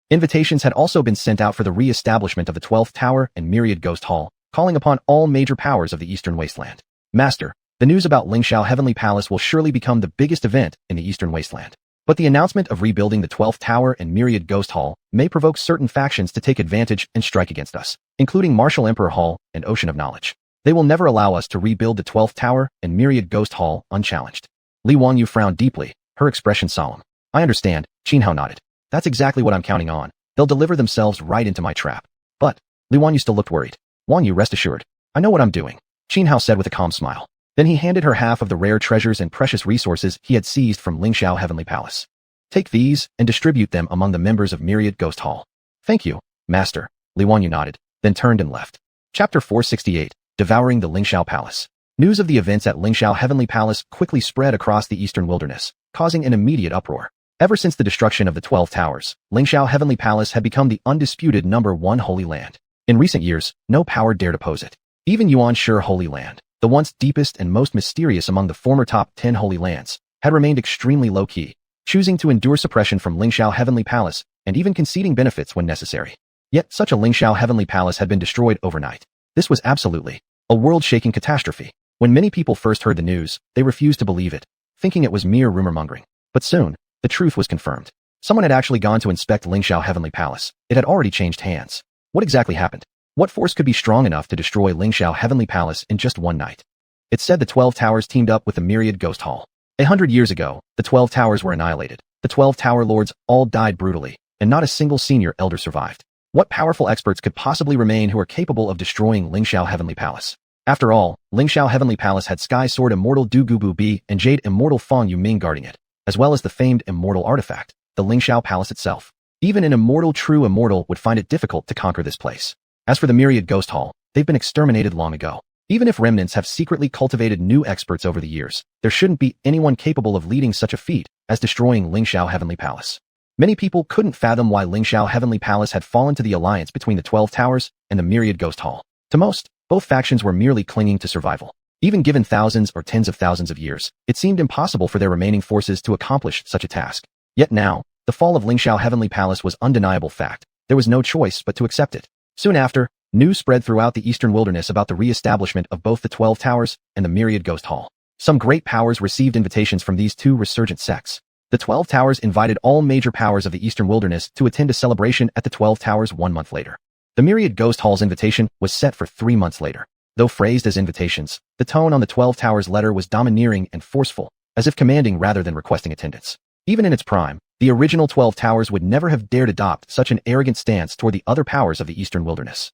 Invitations had also been sent out for the re-establishment of the 12th tower and Myriad Ghost Hall, calling upon all major powers of the eastern wasteland. Master, the news about Lingxiao Heavenly Palace will surely become the biggest event in the eastern wasteland. But the announcement of rebuilding the 12th tower and Myriad Ghost Hall may provoke certain factions to take advantage and strike against us, including Martial Emperor Hall and Ocean of Knowledge. They will never allow us to rebuild the 12th tower and Myriad Ghost Hall unchallenged. Li Wanyu frowned deeply, her expression solemn. I understand, Xianhao nodded. That's exactly what I'm counting on. They'll deliver themselves right into my trap. But, Li Wanyu still looked worried. Wanyu, rest assured. I know what I'm doing, Xianhao said with a calm smile. Then he handed her half of the rare treasures and precious resources he had seized from Lingxiao Heavenly Palace. Take these and distribute them among the members of Myriad Ghost Hall. Thank you, Master, Li Wanyu nodded, then turned and left. Chapter 468, Devouring the Lingxiao Palace. News of the events at Lingxiao Heavenly Palace quickly spread across the eastern wilderness, causing an immediate uproar. Ever since the destruction of the 12 towers, Lingxiao Heavenly Palace had become the undisputed #1 holy land. In recent years, no power dared oppose it. Even Yuanshi Holy Land, the once deepest and most mysterious among the former top 10 holy lands, had remained extremely low-key, choosing to endure suppression from Lingxiao Heavenly Palace and even conceding benefits when necessary. Yet such a Lingxiao Heavenly Palace had been destroyed overnight. This was absolutely a world-shaking catastrophe. When many people first heard the news, they refused to believe it, thinking it was mere rumor-mongering. But soon, the truth was confirmed. Someone had actually gone to inspect Lingxiao Heavenly Palace. It had already changed hands. What exactly happened? What force could be strong enough to destroy Lingxiao Heavenly Palace in just one night? It said the 12 towers teamed up with the Myriad Ghost Hall. 100 years ago, the 12 towers were annihilated. The 12 tower lords all died brutally, and not a single senior elder survived. What powerful experts could possibly remain who are capable of destroying Lingxiao Heavenly Palace? After all, Lingxiao Heavenly Palace had Sky Sword Immortal Du Gubu Bi and Jade Immortal Fang Yuming guarding it, as well as the famed immortal artifact, the Lingxiao Palace itself. Even an immortal true immortal would find it difficult to conquer this place. As for the myriad Ghost Hall, they've been exterminated long ago. Even if remnants have secretly cultivated new experts over the years, there shouldn't be anyone capable of leading such a feat as destroying Lingxiao Heavenly Palace. Many people couldn't fathom why Lingxiao Heavenly Palace had fallen to the alliance between the 12 towers and the myriad Ghost Hall. To most, both factions were merely clinging to survival. Even given thousands or tens of thousands of years, it seemed impossible for their remaining forces to accomplish such a task. Yet now, the fall of Lingxiao Heavenly Palace was undeniable fact. There was no choice but to accept it. Soon after, news spread throughout the eastern wilderness about the re-establishment of both the 12 towers and the myriad Ghost Hall. Some great powers received invitations from these two resurgent sects. The 12 towers invited all major powers of the eastern wilderness to attend a celebration at the 12 towers 1 month later. The myriad Ghost Hall's invitation was set for 3 months later. Though phrased as invitations, the tone on the 12 towers letter was domineering and forceful, as if commanding rather than requesting attendance. Even in its prime, the original 12 towers would never have dared adopt such an arrogant stance toward the other powers of the eastern wilderness.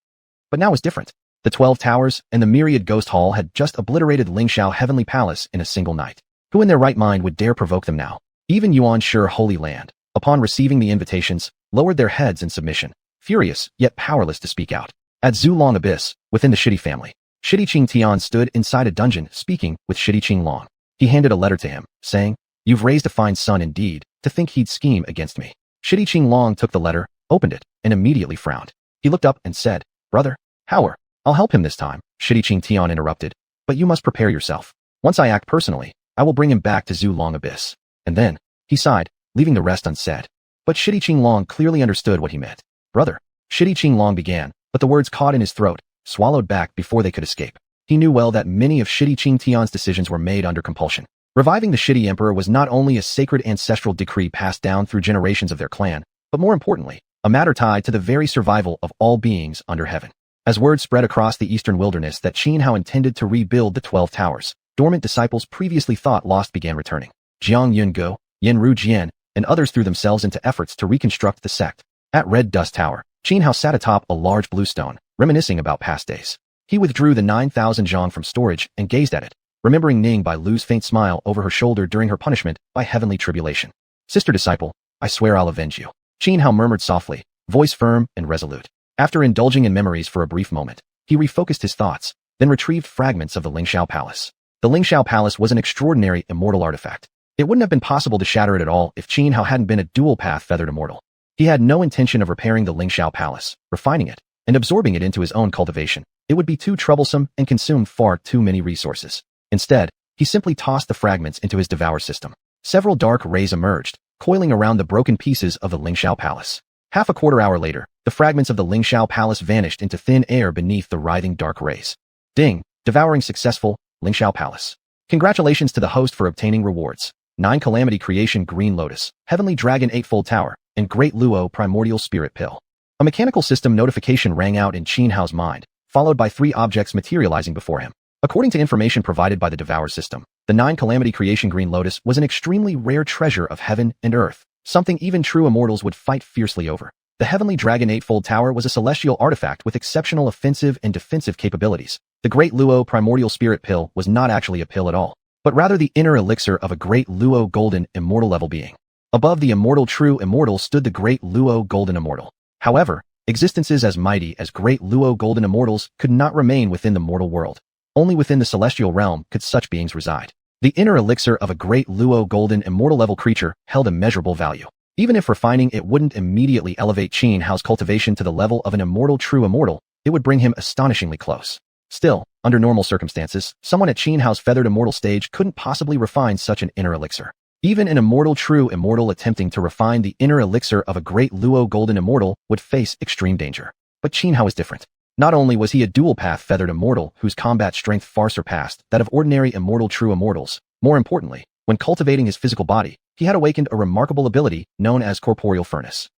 But now was different. The 12 towers and the myriad Ghost Hall had just obliterated Lingxiao Heavenly Palace in a single night. Who in their right mind would dare provoke them now? Even Yuan's Holy Land, upon receiving the invitations, lowered their heads in submission, furious yet powerless to speak out. At Zulong Abyss, within the Shidi family, Shidi Qing Tian stood inside a dungeon speaking with Shidi Qing Long. He handed a letter to him, saying, "You've raised a fine son indeed, to think he'd scheme against me." Shidi Qing Long took the letter, opened it, and immediately frowned. He looked up and said, "Brother, Howard, I'll help him this time," Shidi Qing Tian interrupted. "But you must prepare yourself. Once I act personally, I will bring him back to Zulong Abyss." And then, he sighed, leaving the rest unsaid. But Shidi Qing Long clearly understood what he meant. "Brother," Shidi Qing Long began, but the words caught in his throat, swallowed back before they could escape. He knew well that many of Shidi Qing Tian's decisions were made under compulsion. Reviving the Shidi Emperor was not only a sacred ancestral decree passed down through generations of their clan, but more importantly, a matter tied to the very survival of all beings under heaven. As word spread across the eastern wilderness that Xuanhuan intended to rebuild the 12 towers, dormant disciples previously thought lost began returning. Jiang Yungo, Yenru Jian, and others threw themselves into efforts to reconstruct the sect. At Red Dust Tower, Xuanhuan sat atop a large blue stone, reminiscing about past days. He withdrew the 9,000 zhang from storage and gazed at it, remembering Ning Bai Lu's faint smile over her shoulder during her punishment by heavenly tribulation. "Sister disciple, I swear I'll avenge you," Xuanhuan murmured softly, voice firm and resolute. After indulging in memories for a brief moment, he refocused his thoughts, then retrieved fragments of the Lingxiao Palace. The Lingxiao Palace was an extraordinary immortal artifact. It wouldn't have been possible to shatter it at all if Xuanhuan hadn't been a dual-path feathered immortal. He had no intention of repairing the Lingxiao Palace, refining it, and absorbing it into his own cultivation. It would be too troublesome and consume far too many resources. Instead, he simply tossed the fragments into his devour system. Several dark rays emerged, coiling around the broken pieces of the Lingxiao Palace. Half a quarter hour later, the fragments of the Lingxiao Palace vanished into thin air beneath the writhing dark rays. Ding! Devouring successful, Lingxiao Palace. Congratulations to the host for obtaining rewards. 9 Calamity Creation Green Lotus, Heavenly Dragon Eightfold Tower, and Great Luo Primordial Spirit Pill. A mechanical system notification rang out in Xuanhuan's mind, followed by 3 objects materializing before him. According to information provided by the Devour system, the 9 Calamity Creation Green Lotus was an extremely rare treasure of heaven and earth, something even true immortals would fight fiercely over. The Heavenly Dragon Eightfold Tower was a celestial artifact with exceptional offensive and defensive capabilities. The Great Luo Primordial Spirit Pill was not actually a pill at all, but rather the inner elixir of a Great Luo Golden Immortal level being. Above the immortal true immortal stood the Great Luo Golden Immortal. However, existences as mighty as Great Luo Golden Immortals could not remain within the mortal world. Only within the celestial realm could such beings reside. The inner elixir of a Great Luo Golden Immortal level creature held immeasurable value. Even if refining it wouldn't immediately elevate Xuanhuan's cultivation to the level of an immortal true immortal, it would bring him astonishingly close. Still, under normal circumstances, someone at Xuanhuan's feathered immortal stage couldn't possibly refine such an inner elixir. Even an immortal true immortal attempting to refine the inner elixir of a Great Luo Golden Immortal would face extreme danger. But Xuanhuan was different. Not only was he a dual-path feathered immortal whose combat strength far surpassed that of ordinary immortal true immortals, more importantly, when cultivating his physical body, he had awakened a remarkable ability known as corporeal furnace.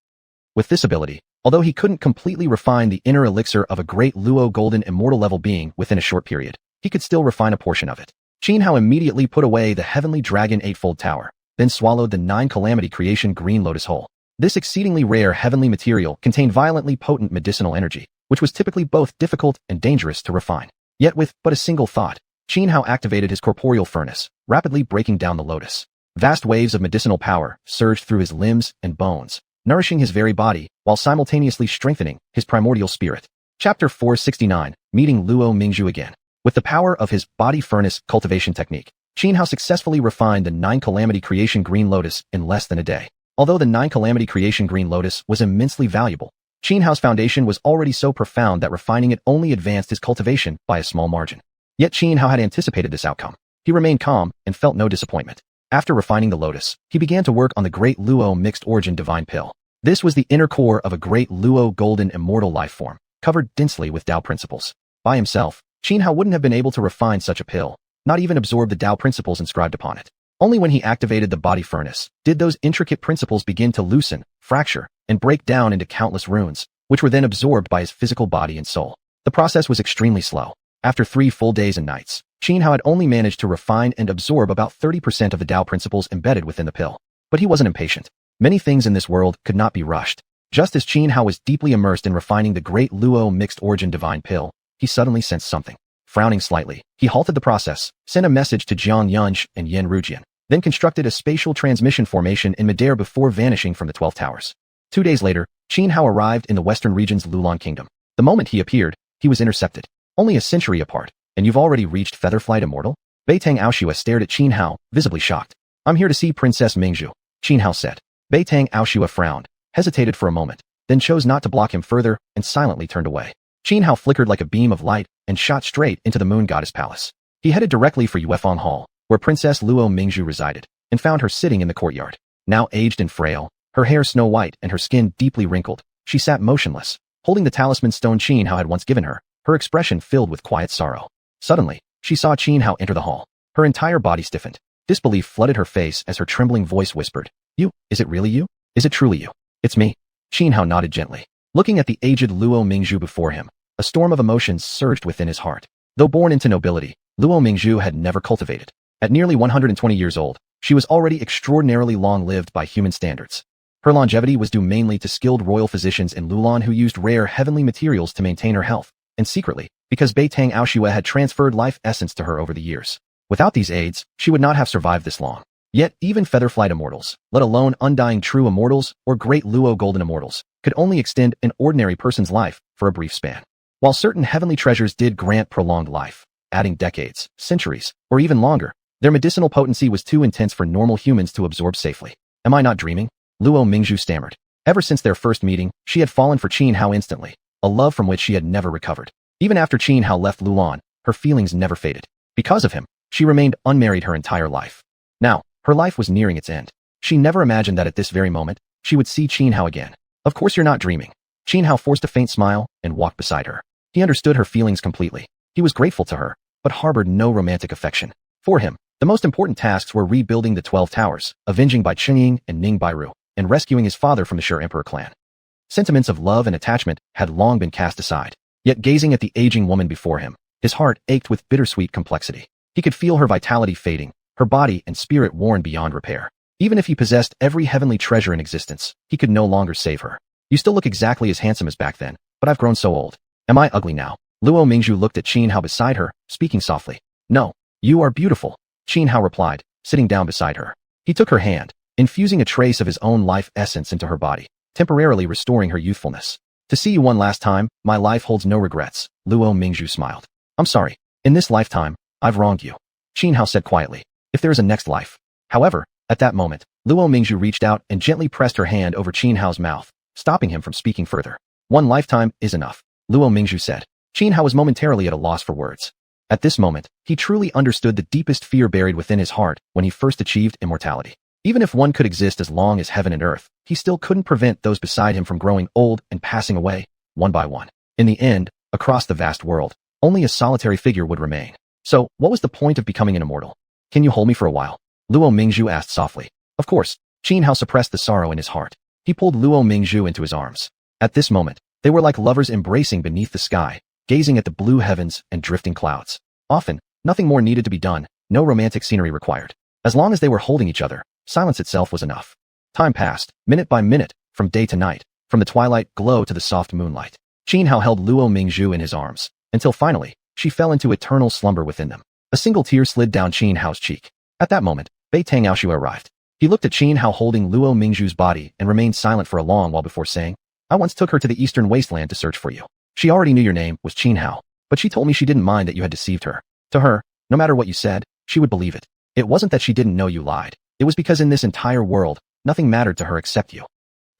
With this ability, although he couldn't completely refine the inner elixir of a Great Luo Golden Immortal level being within a short period, he could still refine a portion of it. Xuanhuan immediately put away the heavenly dragon eightfold tower, then swallowed the 9 calamity creation green lotus whole. This exceedingly rare heavenly material contained violently potent medicinal energy, which was typically both difficult and dangerous to refine. Yet with but a single thought, Xuanhuan activated his corporeal furnace, rapidly breaking down the lotus. Vast waves of medicinal power surged through his limbs and bones, nourishing his very body while simultaneously strengthening his primordial spirit. Chapter 469, Meeting Luo Mingzhu again. With the power of his body furnace cultivation technique, Xuanhuan successfully refined the 9 calamity creation green lotus in less than a day. Although the 9 calamity creation green lotus was immensely valuable, Xuanhuan's foundation was already so profound that refining it only advanced his cultivation by a small margin. Yet Xuanhuan had anticipated this outcome. He remained calm and felt no disappointment. After refining the lotus, he began to work on the Great Luo Mixed Origin Divine Pill. This was the inner core of a Great Luo Golden Immortal life form, covered densely with Tao principles. By himself, Xuanhuan wouldn't have been able to refine such a pill, not even absorb the Tao principles inscribed upon it. Only when he activated the body furnace did those intricate principles begin to loosen, fracture, and break down into countless runes, which were then absorbed by his physical body and soul. The process was extremely slow. After 3 full days and nights, Xuanhuan had only managed to refine and absorb about 30% of the Tao principles embedded within the pill. But he wasn't impatient. Many things in this world could not be rushed. Just as Xuanhuan was deeply immersed in refining the Great Luo Mixed Origin Divine Pill, he suddenly sensed something. Frowning slightly, he halted the process, sent a message to Jiang Yunj and Yen Rujian, then constructed a spatial transmission formation in midair before vanishing from the 12 towers. 2 days later, Xuanhuan arrived in the western region's Lulan Kingdom. The moment he appeared, he was intercepted. Only a century apart, and you've already reached Featherflight Immortal? Beitang Aoshua stared at Xuanhuan, visibly shocked. I'm here to see Princess Mingzhu, Xuanhuan said. Beitang Aoshua frowned, hesitated for a moment, then chose not to block him further and silently turned away. Xuanhuan flickered like a beam of light and shot straight into the Moon Goddess Palace. He headed directly for Yuefang Hall, where Princess Luo Mingzhu resided, and found her sitting in the courtyard. Now aged and frail, her hair snow white and her skin deeply wrinkled, she sat motionless, holding the talisman stone Xuanhuan had once given her, her expression filled with quiet sorrow. Suddenly, she saw Xuanhuan enter the hall. Her entire body stiffened. Disbelief flooded her face as her trembling voice whispered, You, is it really you? Is it truly you? It's me. Xuanhuan nodded gently. Looking at the aged Luo Mingzhu before him, a storm of emotions surged within his heart. Though born into nobility, Luo Mingzhu had never cultivated. At nearly 120 years old, she was already extraordinarily long-lived by human standards. Her longevity was due mainly to skilled royal physicians in Lulan who used rare heavenly materials to maintain her health, and secretly, because Beitang Aoshua had transferred life essence to her over the years. Without these aids, she would not have survived this long. Yet, even Featherflight Immortals, let alone undying true Immortals or Great Luo Golden Immortals, could only extend an ordinary person's life for a brief span. While certain heavenly treasures did grant prolonged life, adding decades, centuries, or even longer, their medicinal potency was too intense for normal humans to absorb safely. Am I not dreaming? Luo Mingzhu stammered. Ever since their first meeting, she had fallen for Xuanhuan instantly, a love from which she had never recovered. Even after Xuanhuan left Lulan, her feelings never faded. Because of him, she remained unmarried her entire life. Now, her life was nearing its end. She never imagined that at this very moment, she would see Xuanhuan again. Of course you're not dreaming. Xuanhuan forced a faint smile and walked beside her. He understood her feelings completely. He was grateful to her, but harbored no romantic affection. For him, the most important tasks were rebuilding the 12 towers, avenging Bai Chengying and Ning Bairu, and rescuing his father from the Sure Emperor clan. Sentiments of love and attachment had long been cast aside. Yet gazing at the aging woman before him, his heart ached with bittersweet complexity. He could feel her vitality fading, her body and spirit worn beyond repair. Even if he possessed every heavenly treasure in existence, he could no longer save her. You still look exactly as handsome as back then, but I've grown so old. Am I ugly now? Luo Mingzhu looked at Xuanhuan beside her, speaking softly. No, you are beautiful, Xuanhuan replied, sitting down beside her. He took her hand, infusing a trace of his own life essence into her body, temporarily restoring her youthfulness. To see you one last time, my life holds no regrets, Luo Mingzhu smiled. I'm sorry. In this lifetime, I've wronged you, Xuanhuan said quietly. If there is a next life. However, at that moment, Luo Mingzhu reached out and gently pressed her hand over Xuanhuan's mouth, stopping him from speaking further. One lifetime is enough, Luo Mingzhu said. Xuanhuan was momentarily at a loss for words. At this moment, he truly understood the deepest fear buried within his heart when he first achieved immortality. Even if one could exist as long as heaven and earth, he still couldn't prevent those beside him from growing old and passing away, one by one. In the end, across the vast world, only a solitary figure would remain. So, what was the point of becoming an immortal? Can you hold me for a while? Luo Mingzhu asked softly. Of course, Xuanhuan suppressed the sorrow in his heart. He pulled Luo Mingzhu into his arms. At this moment, they were like lovers embracing beneath the sky, gazing at the blue heavens and drifting clouds. Often, nothing more needed to be done, no romantic scenery required. As long as they were holding each other, silence itself was enough. Time passed, minute by minute, from day to night, from the twilight glow to the soft moonlight. Xuanhuan held Luo Mingzhu in his arms, until finally, she fell into eternal slumber within them. A single tear slid down Xuanhuan's cheek. At that moment, Bei Xiaoxia arrived. He looked at Xuanhuan holding Luo Mingzhu's body and remained silent for a long while before saying, I once took her to the eastern wasteland to search for you. She already knew your name was Xuanhuan, but she told me she didn't mind that you had deceived her. To her, no matter what you said, she would believe it. It wasn't that she didn't know you lied. It was because in this entire world, nothing mattered to her except you.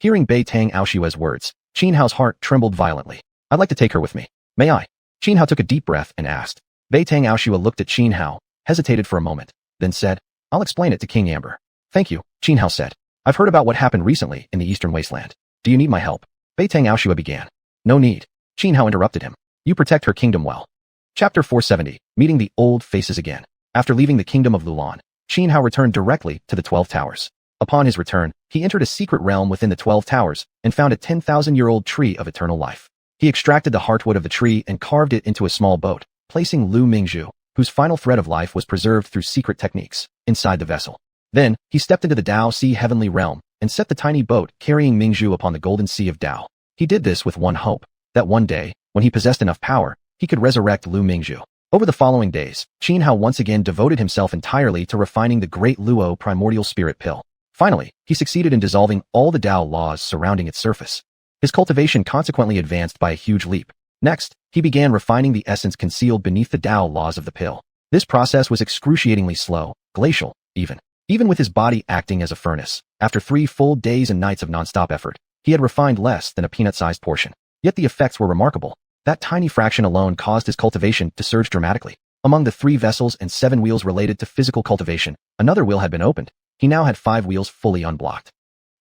Hearing Bei Xiaoxia's words, Xuanhuan's heart trembled violently. I'd like to take her with me. May I? Xuanhuan took a deep breath and asked. Bei Xiaoxia looked at Xuanhuan, hesitated for a moment, then said, I'll explain it to King Amber. Thank you, Xuanhuan said. I've heard about what happened recently in the eastern wasteland. Do you need my help? Bei Xiaoxia began. No need. Xuanhuan interrupted him. You protect her kingdom well. Chapter 470, Meeting the Old Faces Again. After leaving the kingdom of Lulan, Xuanhuan returned directly to the 12 Towers. Upon his return, he entered a secret realm within the 12 Towers and found a 10,000-year-old tree of eternal life. He extracted the heartwood of the tree and carved it into a small boat, placing Lu Mingzhu, whose final thread of life was preserved through secret techniques, inside the vessel. Then, he stepped into the Dao Sea heavenly realm and set the tiny boat carrying Mingzhu upon the golden sea of Dao. He did this with one hope, that one day, when he possessed enough power, he could resurrect Lu Mingzhu. Over the following days, Xuanhuan once again devoted himself entirely to refining the great Luo primordial spirit pill. Finally, he succeeded in dissolving all the Dao laws surrounding its surface. His cultivation consequently advanced by a huge leap. Next, he began refining the essence concealed beneath the Dao laws of the pill. This process was excruciatingly slow, glacial, even. Even with his body acting as a furnace, after 3 full days and nights of non-stop effort, he had refined less than a peanut-sized portion. Yet the effects were remarkable. That tiny fraction alone caused his cultivation to surge dramatically. Among the 3 vessels and 7 wheels related to physical cultivation, another wheel had been opened. He now had 5 wheels fully unblocked.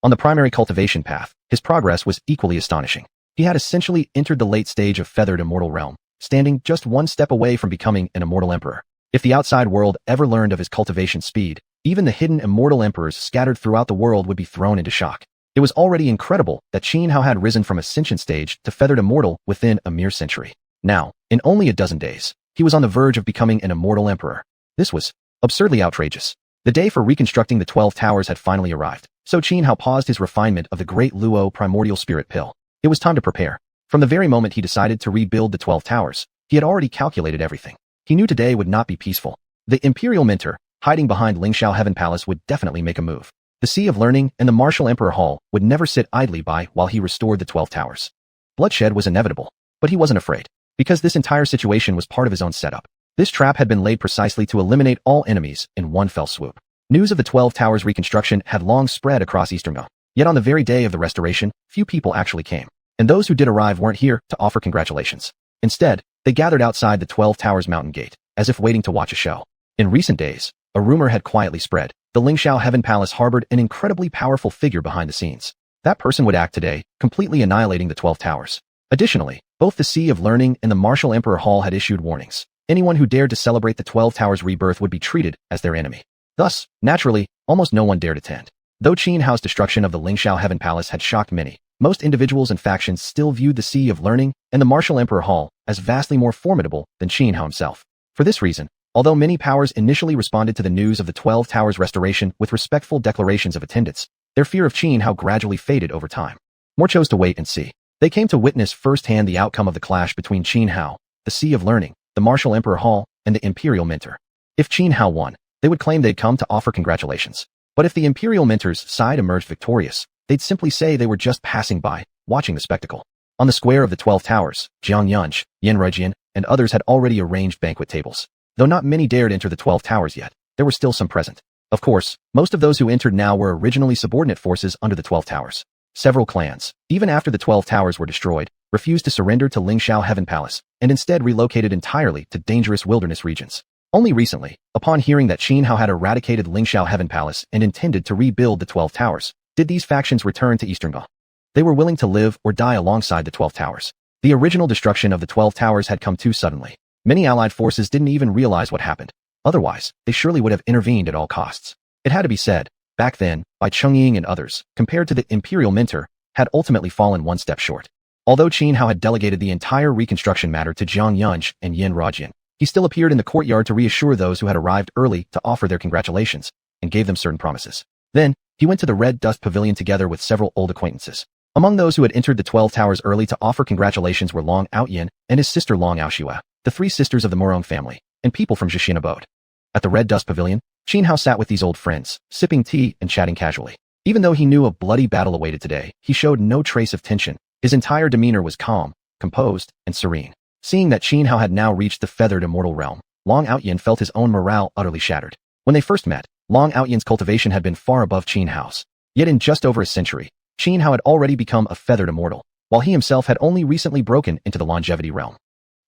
On the primary cultivation path, his progress was equally astonishing. He had essentially entered the late stage of feathered immortal realm, standing just 1 step away from becoming an immortal emperor. If the outside world ever learned of his cultivation speed, even the hidden immortal emperors scattered throughout the world would be thrown into shock. It was already incredible that Xuanhuan had risen from ascension stage to feathered immortal within a mere century. Now, in only a dozen days, he was on the verge of becoming an immortal emperor. This was absurdly outrageous. The day for reconstructing the 12 Towers had finally arrived, so Xuanhuan paused his refinement of the great Luo primordial spirit pill. It was time to prepare. From the very moment he decided to rebuild the 12 Towers, he had already calculated everything. He knew today would not be peaceful. The Imperial Mentor, hiding behind Lingxiao Heaven Palace, would definitely make a move. The Sea of Learning and the Martial Emperor Hall would never sit idly by while he restored the 12 Towers. Bloodshed was inevitable, but he wasn't afraid, because this entire situation was part of his own setup. This trap had been laid precisely to eliminate all enemies in one fell swoop. News of the 12 Towers reconstruction had long spread across Eastern China. Yet on the very day of the restoration, few people actually came. And those who did arrive weren't here to offer congratulations. Instead, they gathered outside the 12 Towers mountain gate, as if waiting to watch a show. In recent days, a rumor had quietly spread. The Lingxiao Heaven Palace harbored an incredibly powerful figure behind the scenes. That person would act today, completely annihilating the 12 Towers. Additionally, both the Sea of Learning and the Martial Emperor Hall had issued warnings. Anyone who dared to celebrate the 12 Towers rebirth would be treated as their enemy. Thus, naturally, almost no one dared attend. Though Xuanhuan's destruction of the Lingxiao Heaven Palace had shocked many, most individuals and factions still viewed the Sea of Learning and the Martial Emperor Hall as vastly more formidable than Xuanhuan himself. For this reason, although many powers initially responded to the news of the 12 Towers restoration with respectful declarations of attendance, their fear of Xuanhuan gradually faded over time. More chose to wait and see. They came to witness firsthand the outcome of the clash between Xuanhuan, the Sea of Learning, the Martial Emperor Hall, and the Imperial Mentor. If Xuanhuan won, they would claim they'd come to offer congratulations. But if the Imperial Mentor's side emerged victorious, they'd simply say they were just passing by, watching the spectacle. On the square of the 12 Towers, Xianxia, Yanrujian, and others had already arranged banquet tables. Though not many dared enter the 12 Towers yet, there were still some present. Of course, most of those who entered now were originally subordinate forces under the 12 Towers. Several clans, even after the 12 Towers were destroyed, refused to surrender to Lingxiao Heaven Palace, and instead relocated entirely to dangerous wilderness regions. Only recently, upon hearing that Xuanhuan had eradicated Lingxiao Heaven Palace and intended to rebuild the 12 Towers, did these factions return to Eastern China. They were willing to live or die alongside the 12 Towers. The original destruction of the 12 Towers had come too suddenly. Many allied forces didn't even realize what happened. Otherwise, they surely would have intervened at all costs. It had to be said, back then, Bai Chongying and others, compared to the Imperial Mentor, had ultimately fallen one step short. Although Xuanhuan had delegated the entire reconstruction matter to Zhang Yunj and Yin Rajian, He still appeared in the courtyard to reassure those who had arrived early to offer their congratulations, and gave them certain promises. Then, he went to the Red Dust Pavilion together with several old acquaintances. Among those who had entered the 12 Towers early to offer congratulations were Long Outyin and his sister Long Aoxua, the three sisters of the Murong family, and people from xiuxian abode. At the Red Dust Pavilion, Xianhao sat with these old friends, sipping tea and chatting casually. Even though he knew a bloody battle awaited today, he showed no trace of tension. His entire demeanor was calm, composed, and serene. Seeing that Xianhao had now reached the feathered immortal realm, Long Outyin felt his own morale utterly shattered. When they first met, Long Outyin's cultivation had been far above Xianhao's. Yet in just over a century, Xianhao had already become a feathered immortal, while he himself had only recently broken into the longevity realm.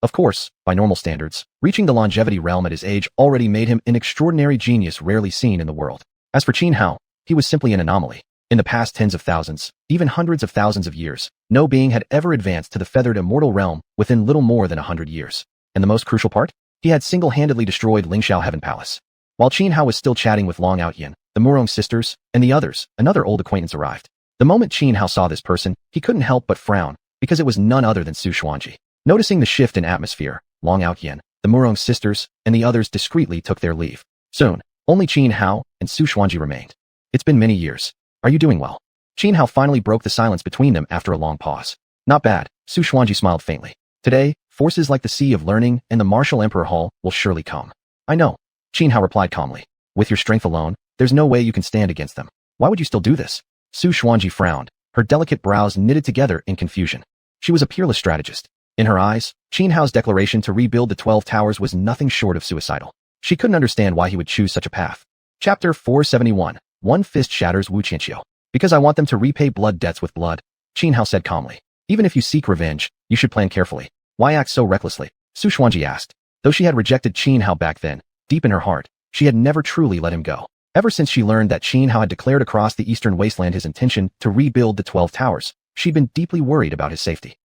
Of course, by normal standards, reaching the longevity realm at his age already made him an extraordinary genius rarely seen in the world. As for Xianhao, he was simply an anomaly. In the past tens of thousands, even hundreds of thousands of years, no being had ever advanced to the feathered immortal realm within little more than 100 years. And the most crucial part? He had single-handedly destroyed Lingxiao Heaven Palace. While Xianhao was still chatting with Long Outyin, the Murong sisters, and the others, another old acquaintance arrived. The moment Xianhao saw this person, he couldn't help but frown, because it was none other than xiuxian. Noticing the shift in atmosphere, Long Outyin, the Murong sisters, and the others discreetly took their leave. Soon, only Xianhao and xiuxian remained. It's been many years. Are you doing well? Xianhao finally broke the silence between them after a long pause. Not bad, xiuxian smiled faintly. Today, forces like the Sea of Learning and the Martial Emperor Hall will surely come. I know, Xianhao replied calmly. With your strength alone, there's no way you can stand against them. Why would you still do this? Xiuxian frowned, her delicate brows knitted together in confusion. She was a peerless strategist. In her eyes, Xianhao's declaration to rebuild the 12 Towers was nothing short of suicidal. She couldn't understand why he would choose such a path. Chapter 471. One fist shatters Wu Qianxiu. Because I want them to repay blood debts with blood, Xianhao said calmly. Even if you seek revenge, you should plan carefully. Why act so recklessly? Xiuxian asked. Though she had rejected Xianhao back then, deep in her heart, she had never truly let him go. Ever since she learned that Xianhao had declared across the eastern wasteland his intention to rebuild the 12 Towers, she'd been deeply worried about his safety.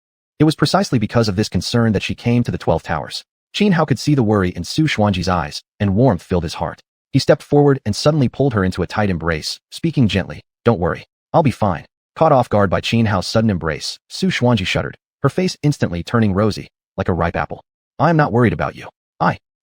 It was precisely because of this concern that she came to the 12 Towers. Xianhao could see the worry in Xiuxian's eyes, and warmth filled his heart. He stepped forward and suddenly pulled her into a tight embrace, speaking gently. Don't worry. I'll be fine. Caught off guard by Xianhao's sudden embrace, Xiuxian shuddered, her face instantly turning rosy, like a ripe apple. I am not worried about you.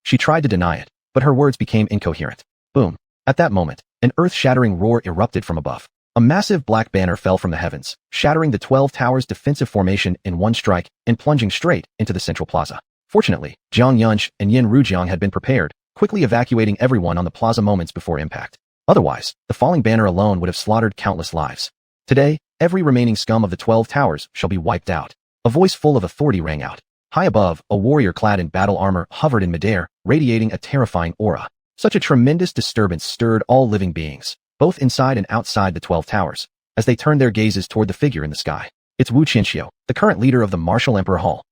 She tried to deny it, but her words became incoherent. Boom. At that moment, an earth-shattering roar erupted from above. A massive black banner fell from the heavens, shattering the 12 Towers' defensive formation in one strike and plunging straight into the central plaza. Fortunately, Jiang Yunsh and Yin Rujiang had been prepared, quickly evacuating everyone on the plaza moments before impact. Otherwise, the falling banner alone would have slaughtered countless lives. Today, every remaining scum of the 12 Towers shall be wiped out. A voice full of authority rang out. High above, a warrior clad in battle armor hovered in midair, radiating a terrifying aura. Such a tremendous disturbance stirred all living beings, both inside and outside the 12 Towers, as they turned their gazes toward the figure in the sky. It's Wu Qianxiu, the current leader of the Martial Emperor Hall.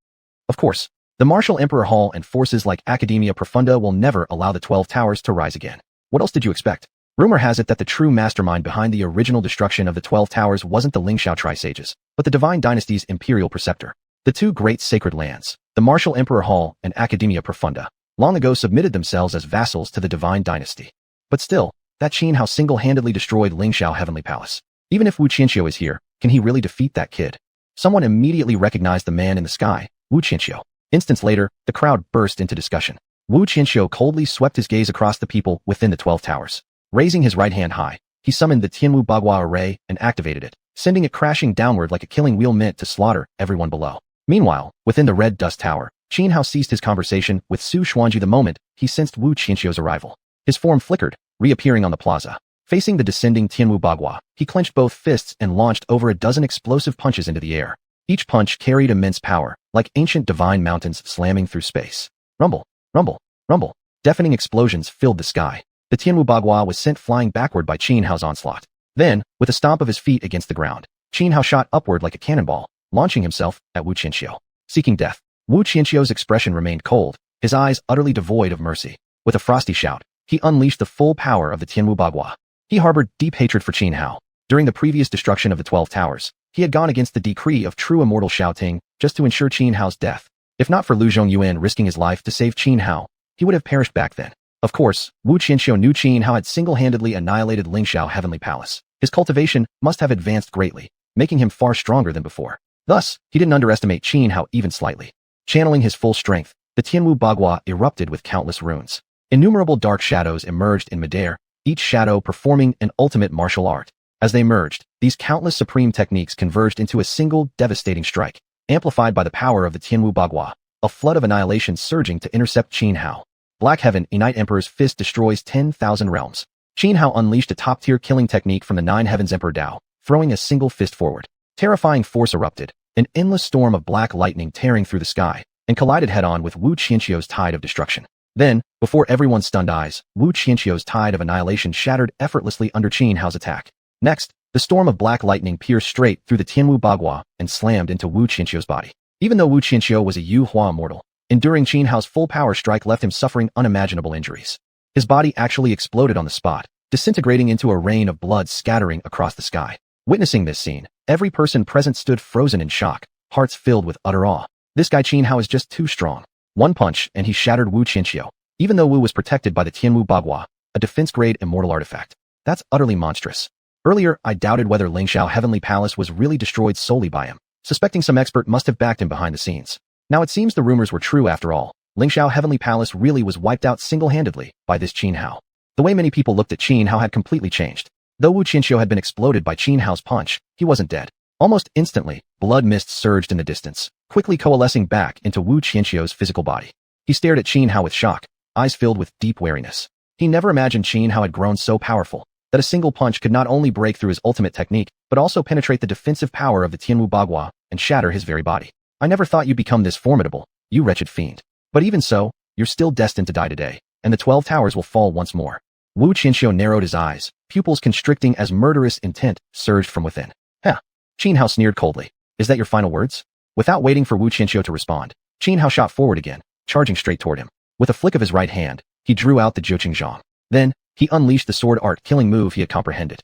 Of course, the Martial Emperor Hall and forces like Academia Profunda will never allow the 12 Towers to rise again. What else did you expect? Rumor has it that the true mastermind behind the original destruction of the 12 Towers wasn't the Lingxiao Tri-Sages, but the Divine Dynasty's imperial preceptor. The two great sacred lands, the Martial Emperor Hall and Academia Profunda, long ago submitted themselves as vassals to the Divine Dynasty. But still, that Xianhao single-handedly destroyed Lingxiao Heavenly Palace. Even if Wu Qianxiu is here, can he really defeat that kid? Someone immediately recognized the man in the sky, Wu Qianxiu. Instants later, the crowd burst into discussion. Wu Qianxiu coldly swept his gaze across the people within the 12 Towers. Raising his right hand high, he summoned the Tianwu Bagua array and activated it, sending it crashing downward like a killing wheel meant to slaughter everyone below. Meanwhile, within the Red Dust Tower, Xianhao ceased his conversation with Xiuxian the moment he sensed Wu Qianxiu's arrival. His form flickered, reappearing on the plaza. Facing the descending Tianwu Bagua, he clenched both fists and launched over a dozen explosive punches into the air. Each punch carried immense power, like ancient divine mountains slamming through space. Rumble, rumble, rumble. Deafening explosions filled the sky. The Tianwu Bagua was sent flying backward by Xianhao's onslaught. Then, with a stomp of his feet against the ground, Xianhao shot upward like a cannonball, launching himself at Wu Qianxiu. Seeking death, Wu Qianxiu's expression remained cold, his eyes utterly devoid of mercy. With a frosty shout, he unleashed the full power of the Tianwu Bagua. He harbored deep hatred for Xianhao. During the previous destruction of the 12 Towers, he had gone against the decree of true immortal Xiaoting just to ensure Xianhao's death. If not for Lu Zhongyuan risking his life to save Xianhao, he would have perished back then. Of course, Wu Qianxiu knew Xianhao had single-handedly annihilated Lingxiao Heavenly Palace. His cultivation must have advanced greatly, making him far stronger than before. Thus, he didn't underestimate Xianhao even slightly. Channeling his full strength, the Tianwu Bagua erupted with countless runes. Innumerable dark shadows emerged in midair, each shadow performing an ultimate martial art. As they merged, these countless supreme techniques converged into a single devastating strike, amplified by the power of the Tianwu Bagua, a flood of annihilation surging to intercept Qin Hao. Black Heaven, a Night Emperor's fist destroys 10,000 realms. Qin Hao unleashed a top-tier killing technique from the Nine Heavens Emperor Dao, throwing a single fist forward. Terrifying force erupted, an endless storm of black lightning tearing through the sky, and collided head-on with Wu Qianxiu's tide of destruction. Then, before everyone's stunned eyes, Wu Qianxiu's tide of annihilation shattered effortlessly under Qin Hao's attack. Next, the storm of black lightning pierced straight through the Tianwu Bagua and slammed into Wu Qianxiu's body. Even though Wu Qianxiu was a xuanhuan immortal, enduring Qin Hao's full power strike left him suffering unimaginable injuries. His body actually exploded on the spot, disintegrating into a rain of blood scattering across the sky. Witnessing this scene, every person present stood frozen in shock, hearts filled with utter awe. This guy Qin Hao is just too strong. One punch and he shattered Wu Qianxiu, even though Wu was protected by the Tianwu Bagua, a defense-grade immortal artifact. That's utterly monstrous. Earlier, I doubted whether Lingxiao Heavenly Palace was really destroyed solely by him, suspecting some expert must have backed him behind the scenes. Now it seems the rumors were true after all. Lingxiao Heavenly Palace really was wiped out single-handedly by this Qin Hao. The way many people looked at Qin Hao had completely changed. Though Wu Qianxiu had been exploded by Qin Hao's punch, he wasn't dead. Almost instantly, blood mist surged in the distance, quickly coalescing back into Wu Qianxiu's physical body. He stared at Qin Hao with shock, eyes filled with deep wariness. He never imagined Qin Hao had grown so powerful that a single punch could not only break through his ultimate technique, but also penetrate the defensive power of the Tianwu Bagua and shatter his very body. I never thought you'd become this formidable, you wretched fiend. But even so, you're still destined to die today, and the 12 towers will fall once more. Wu Qianxiu narrowed his eyes, pupils constricting as murderous intent surged from within. Huh. Qin Hao sneered coldly. Is that your final words? Without waiting for Wu Qianxiu to respond, Qin Hao shot forward again, charging straight toward him. With a flick of his right hand, he drew out the xiuxian. Then, he unleashed the sword art killing move he had comprehended.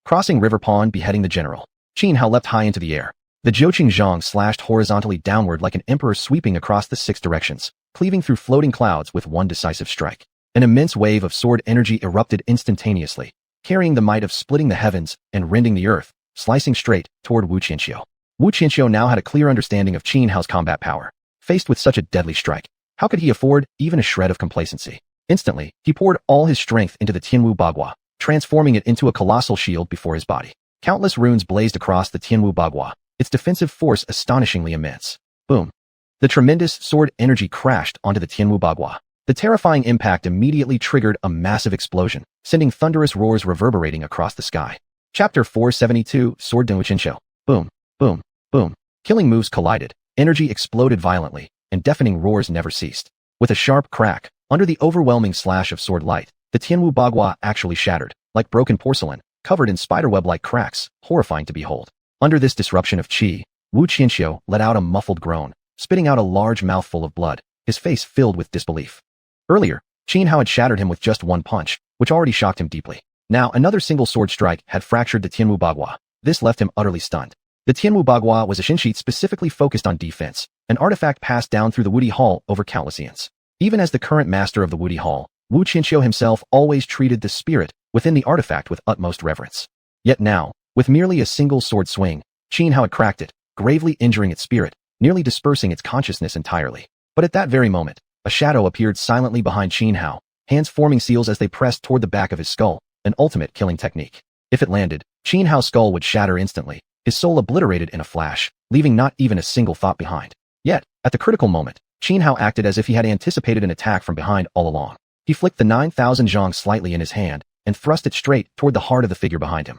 Crossing River Pond, beheading the general, Qin Hao leapt high into the air. The xiuxian slashed horizontally downward like an emperor sweeping across the 6 directions, cleaving through floating clouds with one decisive strike. An immense wave of sword energy erupted instantaneously, carrying the might of splitting the heavens and rending the earth, slicing straight toward Wu Qianxiu. Wu Qianxiu now had a clear understanding of Qin Hao's combat power. Faced with such a deadly strike, how could he afford even a shred of complacency? Instantly, he poured all his strength into the Tianwu Bagua, transforming it into a colossal shield before his body. Countless runes blazed across the Tianwu Bagua, its defensive force astonishingly immense. Boom. The tremendous sword energy crashed onto the Tianwu Bagua. The terrifying impact immediately triggered a massive explosion, sending thunderous roars reverberating across the sky. Chapter 472, Sword Wu Qianxiu. Boom, boom, boom. Killing moves collided, energy exploded violently, and deafening roars never ceased. With a sharp crack, under the overwhelming slash of sword light, the Tianwu Bagua actually shattered, like broken porcelain, covered in spiderweb-like cracks, horrifying to behold. Under this disruption of qi, Wu Qianxiu let out a muffled groan, spitting out a large mouthful of blood, his face filled with disbelief. Earlier, Qin Hao had shattered him with just one punch, which already shocked him deeply. Now, another single sword strike had fractured the Tianwu Bagua. This left him utterly stunned. The Tianwu Bagua was a xinsheet specifically focused on defense, an artifact passed down through the Wudi Hall over countless eons. Even as the current master of the Wudi Hall, Wu Qianxiu himself always treated the spirit within the artifact with utmost reverence. Yet now, with merely a single sword swing, Qin Hao had cracked it, gravely injuring its spirit, nearly dispersing its consciousness entirely. But at that very moment, a shadow appeared silently behind Qin Hao, hands forming seals as they pressed toward the back of his skull, an ultimate killing technique. If it landed, Qin Hao's skull would shatter instantly, his soul obliterated in a flash, leaving not even a single thought behind. Yet, at the critical moment, Qin Hao acted as if he had anticipated an attack from behind all along. He flicked the 9,000 zhang slightly in his hand and thrust it straight toward the heart of the figure behind him.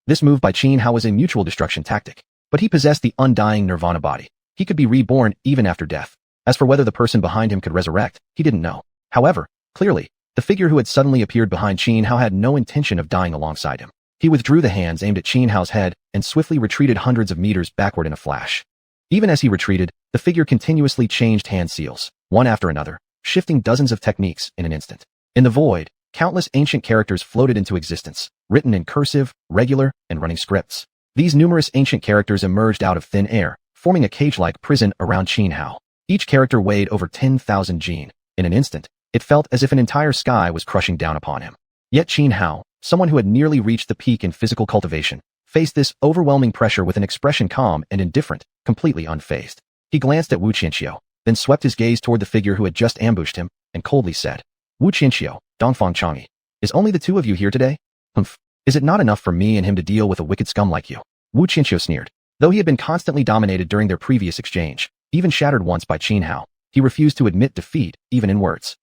This move by Qin Hao was a mutual destruction tactic, but he possessed the undying nirvana body. He could be reborn even after death. As for whether the person behind him could resurrect, he didn't know. However, clearly, the figure who had suddenly appeared behind Qin Hao had no intention of dying alongside him. He withdrew the hands aimed at Qin Hao's head and swiftly retreated hundreds of meters backward in a flash. Even as he retreated, the figure continuously changed hand seals, one after another, shifting dozens of techniques in an instant. In the void, countless ancient characters floated into existence, written in cursive, regular, and running scripts. These numerous ancient characters emerged out of thin air, forming a cage-like prison around Qin Hao. Each character weighed over 10,000 jin. In an instant, it felt as if an entire sky was crushing down upon him. Yet Qin Hao, someone who had nearly reached the peak in physical cultivation, faced this overwhelming pressure with an expression calm and indifferent, completely unfazed. He glanced at Wu Qianxiu, then swept his gaze toward the figure who had just ambushed him, and coldly said, Wu Qianxiu, Dongfang Chang'e. Is only the two of you here today? Humph. Is it not enough for me and him to deal with a wicked scum like you? Wu Qianxiu sneered. Though he had been constantly dominated during their previous exchange, even shattered once by Qin Hao, he refused to admit defeat, even in words.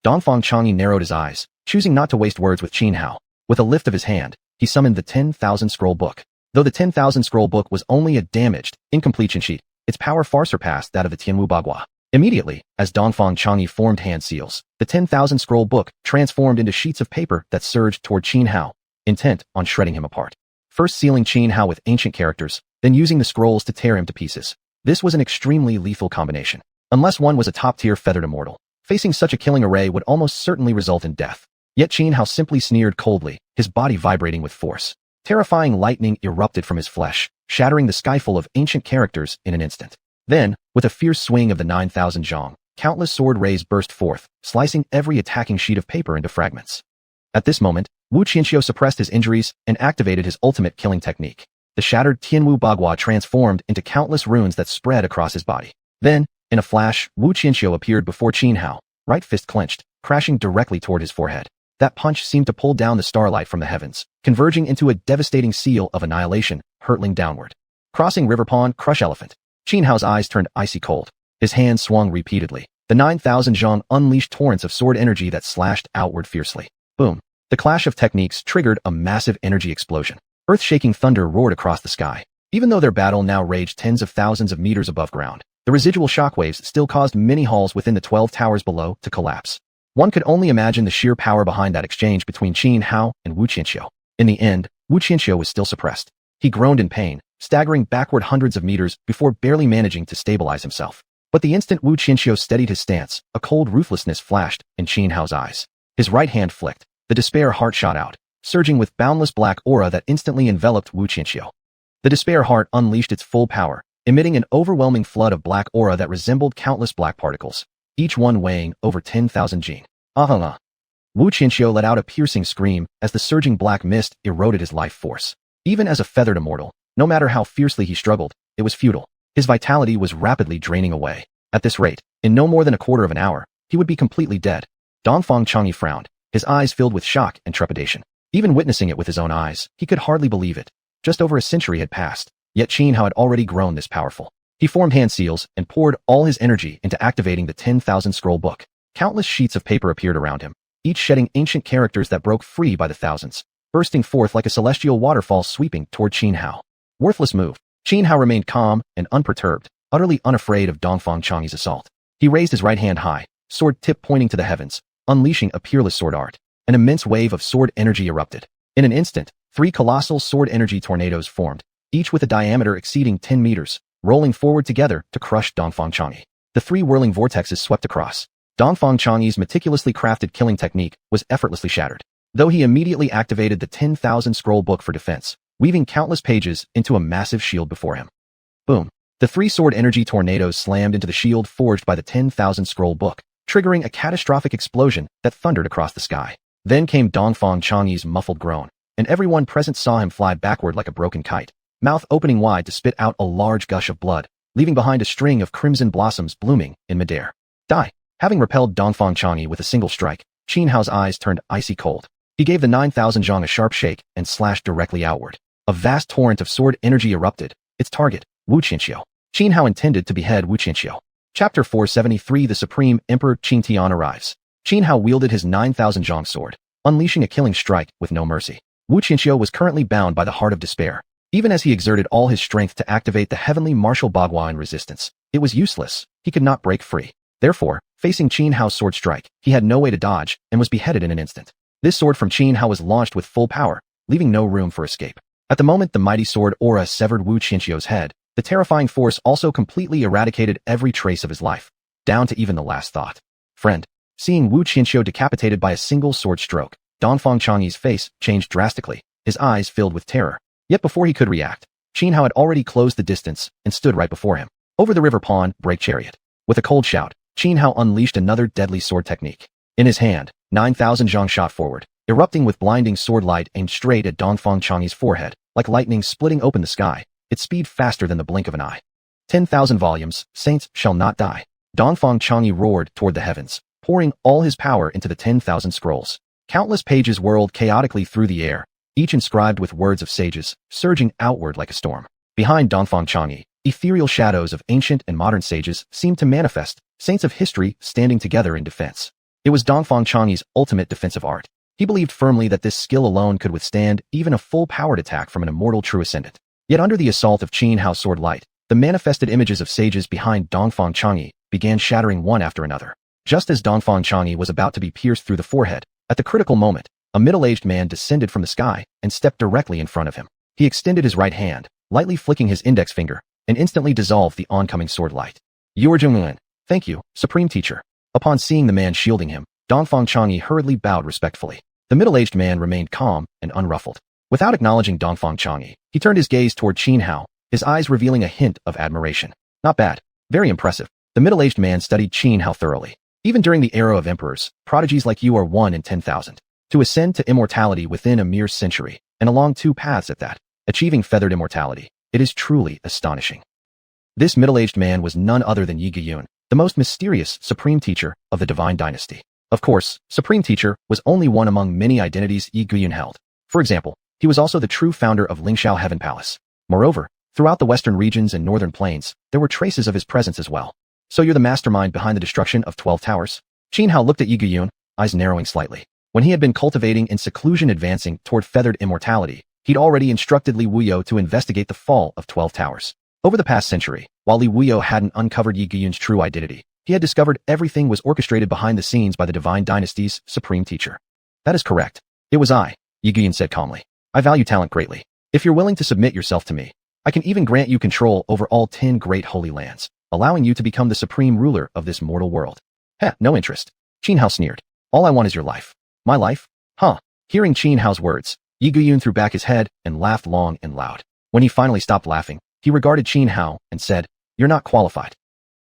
Dongfang Chang'e narrowed his eyes, choosing not to waste words with Qin Hao. With a lift of his hand, he summoned the 10,000 scroll book. Though the 10,000 scroll book was only a damaged, incomplete sheet, its power far surpassed that of the Tianwu Bagua. Immediately, as Dongfang Chang'e formed hand seals, the 10,000 scroll book transformed into sheets of paper that surged toward Qin Hao, intent on shredding him apart. First sealing Qin Hao with ancient characters, then using the scrolls to tear him to pieces. This was an extremely lethal combination. Unless one was a top-tier feathered immortal, facing such a killing array would almost certainly result in death. Yet Qin Hao simply sneered coldly, his body vibrating with force. Terrifying lightning erupted from his flesh, shattering the sky full of ancient characters in an instant. Then, with a fierce swing of the 9,000 zhang, countless sword rays burst forth, slicing every attacking sheet of paper into fragments. At this moment, Wu Qianxiu suppressed his injuries and activated his ultimate killing technique. The shattered Tianwu Bagua transformed into countless runes that spread across his body. Then, in a flash, Wu Qianxiu appeared before Qin Hao, right fist clenched, crashing directly toward his forehead. That punch seemed to pull down the starlight from the heavens, converging into a devastating seal of annihilation, hurtling downward. Crossing River Pond, Crush Elephant. Qin Hao's eyes turned icy cold. His hands swung repeatedly. The 9,000 zhang unleashed torrents of sword energy that slashed outward fiercely. Boom. The clash of techniques triggered a massive energy explosion. Earth-shaking thunder roared across the sky. Even though their battle now raged tens of thousands of meters above ground, the residual shockwaves still caused many halls within the 12 towers below to collapse. One could only imagine the sheer power behind that exchange between Qin Hao and Wu Qianxiu. In the end, Wu Qianxiu was still suppressed. He groaned in pain, staggering backward hundreds of meters before barely managing to stabilize himself. But the instant Wu Qianxiu steadied his stance, a cold ruthlessness flashed in Qin Hao's eyes. His right hand flicked. The despair heart shot out, surging with boundless black aura that instantly enveloped Wu Qianxiu. The despair heart unleashed its full power, emitting an overwhelming flood of black aura that resembled countless black particles, each one weighing over 10,000 jin. Wu Qianxiu let out a piercing scream as the surging black mist eroded his life force. Even as a feathered immortal, no matter how fiercely he struggled, it was futile. His vitality was rapidly draining away. At this rate, in no more than a quarter of an hour, he would be completely dead. Dongfang Chang'e frowned, his eyes filled with shock and trepidation. Even witnessing it with his own eyes, he could hardly believe it. Just over a century had passed, yet Qin Hao had already grown this powerful. He formed hand seals and poured all his energy into activating the 10,000 scroll book. Countless sheets of paper appeared around him, each shedding ancient characters that broke free by the thousands, bursting forth like a celestial waterfall sweeping toward Qin Hao. Worthless move. Qin Hao remained calm and unperturbed, utterly unafraid of Dongfang Chang'e's assault. He raised his right hand high, sword tip pointing to the heavens, unleashing a peerless sword art. An immense wave of sword energy erupted. In an instant, 3 colossal sword energy tornadoes formed, each with a diameter exceeding 10 meters, rolling forward together to crush Dongfang Chang'e. The 3 whirling vortexes swept across. Dongfang Chang'e's meticulously crafted killing technique was effortlessly shattered, though he immediately activated the 10,000 scroll book for defense, weaving countless pages into a massive shield before him. Boom. The 3 sword energy tornadoes slammed into the shield forged by the 10,000 scroll book, triggering a catastrophic explosion that thundered across the sky. Then came Dongfang Chang'e's muffled groan, and everyone present saw him fly backward like a broken kite, mouth opening wide to spit out a large gush of blood, leaving behind a string of crimson blossoms blooming in midair. Die. Having repelled Dongfang Chang'e with a single strike, Qin Hao's eyes turned icy cold. He gave the 9,000 zhang a sharp shake and slashed directly outward. A vast torrent of sword energy erupted, its target, Wu Qianxiu. Qin Hao intended to behead Wu Qianxiu. Chapter 473 The Supreme Emperor Qin Tian arrives. Qin Hao wielded his 9,000 zhang sword, unleashing a killing strike with no mercy. Wu Qianxiu was currently bound by the heart of despair. Even as he exerted all his strength to activate the heavenly martial Bagua in resistance, it was useless. He could not break free. Therefore, facing Qin Hao's sword strike, he had no way to dodge and was beheaded in an instant. This sword from Qin Hao was launched with full power, leaving no room for escape. At the moment the mighty sword aura severed Wu Qianxiu's head, the terrifying force also completely eradicated every trace of his life, down to even the last thought. Friend. Seeing Wu Qianxiu decapitated by a single sword stroke, Dongfang Chang'e's face changed drastically, his eyes filled with terror. Yet before he could react, Qin Hao had already closed the distance and stood right before him. Over the river pond, break chariot. With a cold shout, Qin Hao unleashed another deadly sword technique. In his hand, 9,000 zhang shot forward, erupting with blinding sword light aimed straight at Dongfang Chang'e's forehead, like lightning splitting open the sky, its speed faster than the blink of an eye. 10,000 volumes, saints shall not die. Dongfang Chang'e roared toward the heavens, pouring all his power into the 10,000 scrolls. Countless pages whirled chaotically through the air, each inscribed with words of sages, surging outward like a storm. Behind Dongfang Chang'e, ethereal shadows of ancient and modern sages seemed to manifest, saints of history standing together in defense. It was Dongfang Chang'e's ultimate defensive art. He believed firmly that this skill alone could withstand even a full-powered attack from an immortal true ascendant. Yet under the assault of Xianxia's sword light, the manifested images of sages behind Dongfang Chang'e began shattering one after another. Just as Dongfang Chang'e was about to be pierced through the forehead, at the critical moment, a middle-aged man descended from the sky and stepped directly in front of him. He extended his right hand, lightly flicking his index finger, and instantly dissolved the oncoming sword light. "You are xuanhuan. Thank you, Supreme Teacher." Upon seeing the man shielding him, Dongfang Chang'e hurriedly bowed respectfully. The middle-aged man remained calm and unruffled. Without acknowledging Dongfang Chang'e, he turned his gaze toward Xianxia, his eyes revealing a hint of admiration. "Not bad. Very impressive." The middle-aged man studied Xianxia thoroughly. "Even during the era of emperors, prodigies like you are 1 in 10,000. To ascend to immortality within a mere century, and along 2 paths at that, achieving feathered immortality, it is truly astonishing." This middle-aged man was none other than Xiuxian, the most mysterious Supreme Teacher of the Divine Dynasty. Of course, Supreme Teacher was only one among many identities Xiuxian held. For example, he was also the true founder of Lingxiao Heaven Palace. Moreover, throughout the western regions and northern plains, there were traces of his presence as well. "So you're the mastermind behind the destruction of 12 towers?" Xianxia looked at Xiuxian, eyes narrowing slightly. When he had been cultivating in seclusion advancing toward feathered immortality, he'd already instructed Li Wuyo to investigate the fall of 12 towers. Over the past century, while Li Wuyo hadn't uncovered Xiuxian's true identity, he had discovered everything was orchestrated behind the scenes by the Divine Dynasty's Supreme Teacher. "That is correct. It was I," Xiuxian said calmly. "I value talent greatly. If you're willing to submit yourself to me, I can even grant you control over all 10 great holy lands, allowing you to become the supreme ruler of this mortal world." "Heh, no interest." Xianxia sneered. "All I want is your life." "My life? Huh." Hearing Xianxia's words, Xiuxian threw back his head and laughed long and loud. When he finally stopped laughing, he regarded Xianxia and said, "You're not qualified."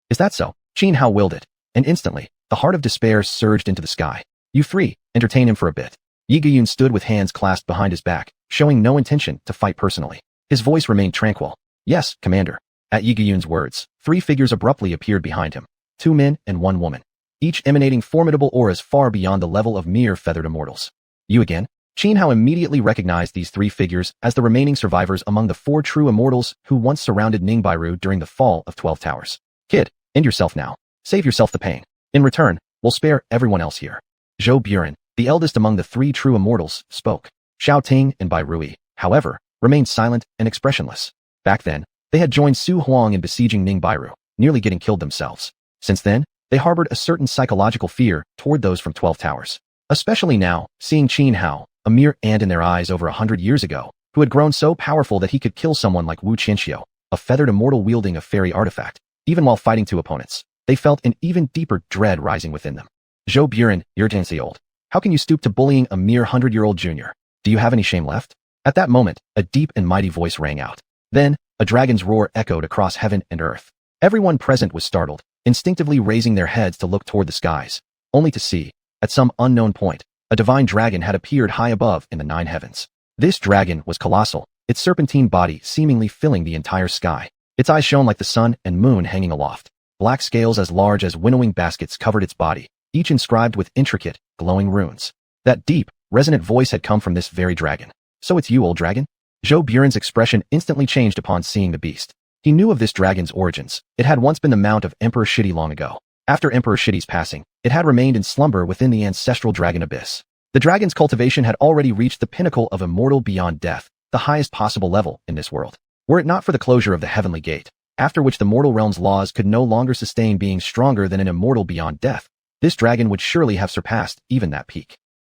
"Is that so?" Xianxia willed it, and instantly, the heart of despair surged into the sky. "You 3, entertain him for a bit." Xiuxian stood with hands clasped behind his back, showing no intention to fight personally. His voice remained tranquil. "Yes, Commander." At Xiuxian's words, 3 figures abruptly appeared behind him, 2 men and 1 woman, each emanating formidable auras far beyond the level of mere feathered immortals. "You again?" Xianxia immediately recognized these 3 figures as the remaining survivors among the 4 true immortals who once surrounded Ningbairu during the fall of 12 towers. "Kid, end yourself now. Save yourself the pain. In return, we'll spare everyone else here." Zhou Buren, the eldest among the 3 true immortals, spoke. Xiao Ting and Bai Rui, however, remained silent and expressionless. Back then, they had joined Su Huang in besieging Ningbairu, nearly getting killed themselves. Since then, they harbored a certain psychological fear toward those from 12 towers. Especially now, seeing Xianxia, a mere ant in their eyes over 100 years ago, who had grown so powerful that he could kill someone like Wu Qianxiu, a feathered immortal wielding a fairy artifact. Even while fighting 2 opponents, they felt an even deeper dread rising within them. "Zhou Buren, you're 10 old. How can you stoop to bullying a mere 100-year-old junior? Do you have any shame left?" At that moment, a deep and mighty voice rang out. Then, a dragon's roar echoed across heaven and earth. Everyone present was startled, instinctively raising their heads to look toward the skies, only to see, at some unknown point, a divine dragon had appeared high above in the 9 heavens. This dragon was colossal, its serpentine body seemingly filling the entire sky. Its eyes shone like the sun and moon hanging aloft. Black scales as large as winnowing baskets covered its body, each inscribed with intricate, glowing runes. That deep, resonant voice had come from this very dragon. "So it's you, old dragon?" Zhou Buren's expression instantly changed upon seeing the beast. He knew of this dragon's origins. It had once been the mount of Emperor Shidi long ago. After Emperor Shidi's passing, it had remained in slumber within the ancestral dragon abyss. The dragon's cultivation had already reached the pinnacle of immortal beyond death, the highest possible level in this world. Were it not for the closure of the heavenly gate, after which the mortal realm's laws could no longer sustain being stronger than an immortal beyond death, this dragon would surely have surpassed even that peak.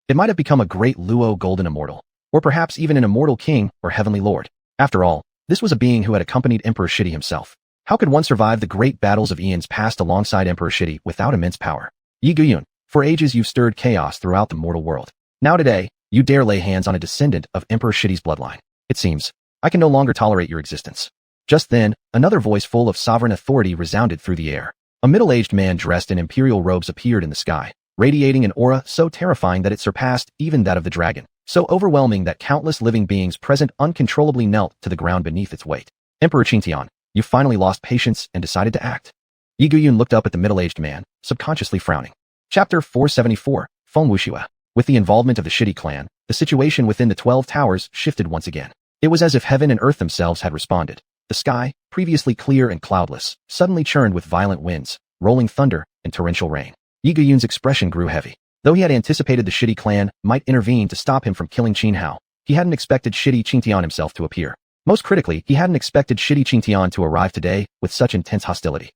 It might have become a great Luo golden immortal, or perhaps even an immortal king or heavenly lord. After all, this was a being who had accompanied Emperor Shidi himself. How could one survive the great battles of eons passed alongside Emperor Shidi without immense power? Xiuxian, for ages you've stirred chaos throughout the mortal world. Now today, you dare lay hands on a descendant of Emperor Shidi's bloodline. It seems, I can no longer tolerate your existence. Just then, another voice full of sovereign authority resounded through the air. A middle-aged man dressed in imperial robes appeared in the sky, radiating an aura so terrifying that it surpassed even that of the dragon, so overwhelming that countless living beings present uncontrollably knelt to the ground beneath its weight. Emperor Qingtian, you finally lost patience and decided to act. Yi Guyun looked up at the middle-aged man, subconsciously frowning. Chapter 474, Feng Wuxue. With the involvement of the Shitty clan, the situation within the 12 towers shifted once again. It was as if heaven and earth themselves had responded. The sky, previously clear and cloudless, suddenly churned with violent winds, rolling thunder, and torrential rain. Yi Guyun's expression grew heavy. Though he had anticipated the Shitty clan might intervene to stop him from killing Qin Hao, he hadn't expected Shitty Qingtian himself to appear. Most critically, he hadn't expected Shitty Qingtian to arrive today with such intense hostility.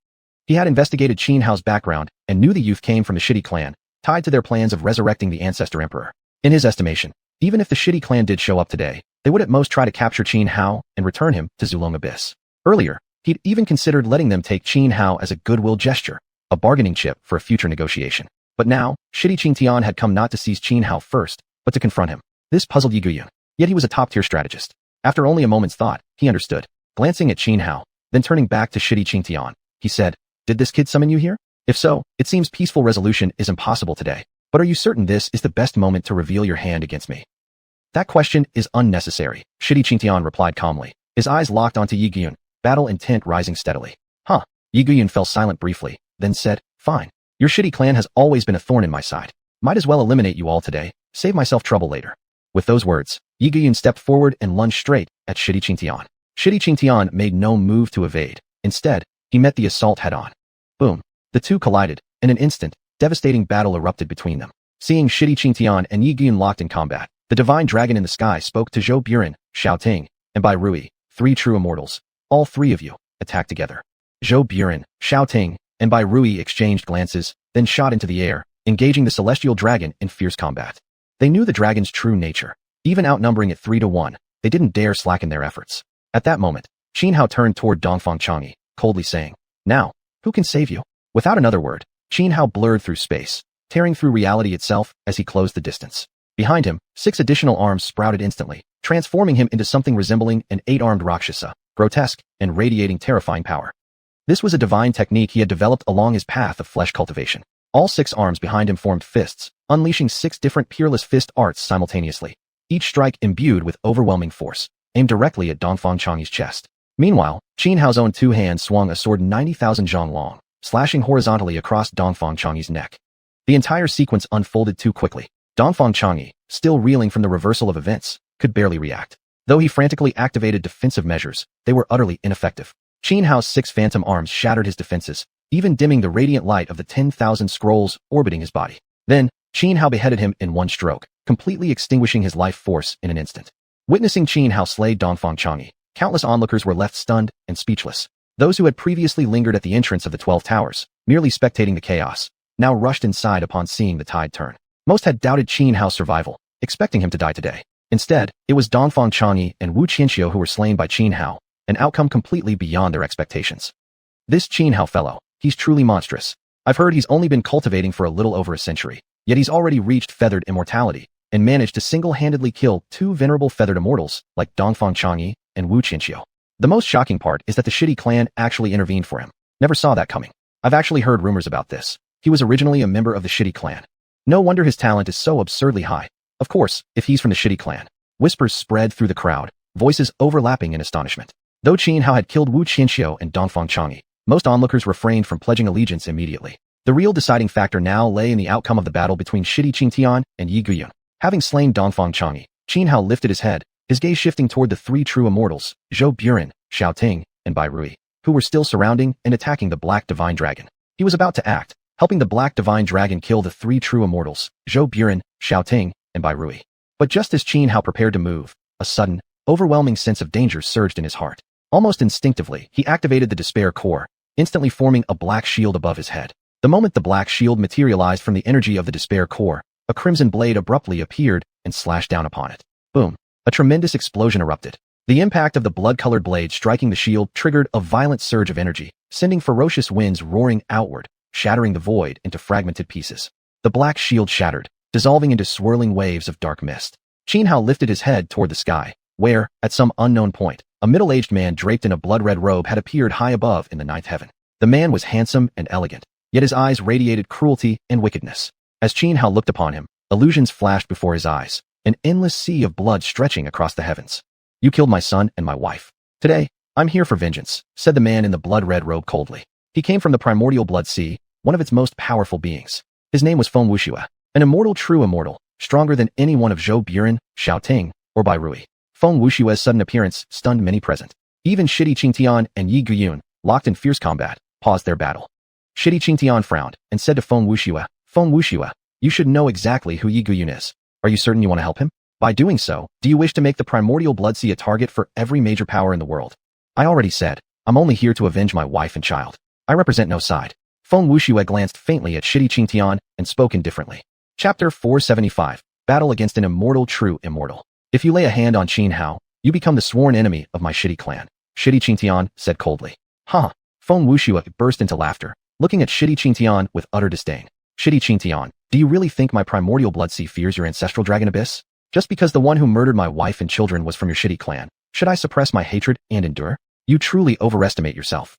He had investigated Qin Hao's background and knew the youth came from the Shitty clan, tied to their plans of resurrecting the ancestor emperor. In his estimation, even if the Shitty clan did show up today, they would at most try to capture Qin Hao and return him to Zulong Abyss. Earlier, he'd even considered letting them take Qin Hao as a goodwill gesture, a bargaining chip for a future negotiation. But now, Shitty Qingtian had come not to seize Qin Hao first, but to confront him. This puzzled Yi Guyun. Yet he was a top-tier strategist. After only a moment's thought, he understood. Glancing at Qin Hao, then turning back to Shitty Qingtian, he said, "Did this kid summon you here? If so, it seems peaceful resolution is impossible today. But are you certain this is the best moment to reveal your hand against me?" "That question is unnecessary," Shitty Qingtian replied calmly. His eyes locked onto Yi Guyun, battle intent rising steadily. "Huh." Yi Guyun fell silent briefly, then said, "Fine. Your Shitty clan has always been a thorn in my side. Might as well eliminate you all today, save myself trouble later." With those words, Yi Guyun stepped forward and lunged straight at Shitty Qingtian. Shitty Qingtian made no move to evade. Instead, he met the assault head-on. Boom. The two collided. In an instant, devastating battle erupted between them. Seeing Shitty Qingtian and Yi Guyun locked in combat, the divine dragon in the sky spoke to Zhou Buren, Xiaoting, and Bai Rui, 3 true immortals. "All 3 of you, attack together." Zhou Buren, Xiaoting, and Bai Rui exchanged glances, then shot into the air, engaging the celestial dragon in fierce combat. They knew the dragon's true nature. Even outnumbering it 3-1, they didn't dare slacken their efforts. At that moment, Qin Hao turned toward Dongfang Chang'e, coldly saying, "Now, who can save you?" Without another word, Qin Hao blurred through space, tearing through reality itself as he closed the distance. Behind him, 6 additional arms sprouted instantly, transforming him into something resembling an 8-armed Rakshasa, grotesque and radiating terrifying power. This was a divine technique he had developed along his path of flesh cultivation. All 6 arms behind him formed fists, unleashing 6 different peerless fist arts simultaneously. Each strike imbued with overwhelming force, aimed directly at Dongfang Chang'e's chest. Meanwhile, Qin Hao's own 2 hands swung a sword 90,000 zhang long, slashing horizontally across Dongfang Chang'e's neck. The entire sequence unfolded too quickly. Dongfang Chang'e, still reeling from the reversal of events, could barely react. Though he frantically activated defensive measures, they were utterly ineffective. Qin Hao's 6 phantom arms shattered his defenses, even dimming the radiant light of the 10,000 scrolls orbiting his body. Then, Qin Hao beheaded him in one stroke, completely extinguishing his life force in an instant. Witnessing Qin Hao slay Dongfang Chang'e, countless onlookers were left stunned and speechless. Those who had previously lingered at the entrance of the 12 towers, merely spectating the chaos, now rushed inside upon seeing the tide turn. Most had doubted Qin Hao's survival, expecting him to die today. Instead, it was Dongfang Chang'e and Wu Qianxia who were slain by Qin Hao, an outcome completely beyond their expectations. "This Qin Hao fellow, he's truly monstrous. I've heard he's only been cultivating for a little over a century, yet he's already reached feathered immortality, and managed to single-handedly kill 2 venerable feathered immortals like Dongfang Chang'e and Wu Qianxia. The most shocking part is that the Shitty clan actually intervened for him. Never saw that coming. I've actually heard rumors about this. He was originally a member of the Shitty clan. No wonder his talent is so absurdly high. Of course, if he's from the Shitty clan." Whispers spread through the crowd, voices overlapping in astonishment. Though Qin Hao had killed Wu Qianxia and Dongfang Chang'e, most onlookers refrained from pledging allegiance immediately. The real deciding factor now lay in the outcome of the battle between Shitty Qingtian and Yi Guyun. Having slain Dongfang Chang'e, Qin Hao lifted his head, his gaze shifting toward the 3 true immortals, Zhou Buren, Xiaoting, and Bai Rui, who were still surrounding and attacking the Black Divine Dragon. He was about to act, helping the Black Divine Dragon kill the 3 true immortals, Zhou Buren, Xiaoting, and Bai Rui. But just as Qin Hao prepared to move, a sudden, overwhelming sense of danger surged in his heart. Almost instinctively, he activated the Despair Core, instantly forming a black shield above his head. The moment the black shield materialized from the energy of the Despair Core, a crimson blade abruptly appeared and slashed down upon it. Boom! A tremendous explosion erupted. The impact of the blood-colored blade striking the shield triggered a violent surge of energy, sending ferocious winds roaring outward, shattering the void into fragmented pieces. The black shield shattered, dissolving into swirling waves of dark mist. Qin Hao lifted his head toward the sky, where, at some unknown point, a middle-aged man draped in a blood-red robe had appeared high above in the 9th heaven. The man was handsome and elegant, yet his eyes radiated cruelty and wickedness. As Qin Hao looked upon him, illusions flashed before his eyes, an endless sea of blood stretching across the heavens. "You killed my son and my wife. Today, I'm here for vengeance," said the man in the blood-red robe coldly. He came from the primordial blood sea, one of its most powerful beings. His name was Feng Wuxue, an immortal true immortal, stronger than any one of Zhou Buren, Xiaoting, or Bai Rui. Feng Wuxue's sudden appearance stunned many present. Even Shidi Qingtian and Yi Guyun, locked in fierce combat, paused their battle. Shidi Qingtian frowned and said to Feng Wuxue, you should know exactly who Yi Guyun is. Are you certain you want to help him? By doing so, do you wish to make the primordial blood sea a target for every major power in the world? I already said, I'm only here to avenge my wife and child. I represent no side. Feng Wuxue glanced faintly at Shidi Qingtian and spoke indifferently. Chapter 475, Battle against an immortal true immortal. If you lay a hand on Qin Hao, you become the sworn enemy of my Shidi clan, Shidi Qingtian said coldly. Huh. Feng Wuxue burst into laughter, looking at Shidi Qingtian with utter disdain. Shidi Qingtian, do you really think my primordial blood sea fears your ancestral dragon abyss? Just because the one who murdered my wife and children was from your Shidi clan, should I suppress my hatred and endure? You truly overestimate yourself.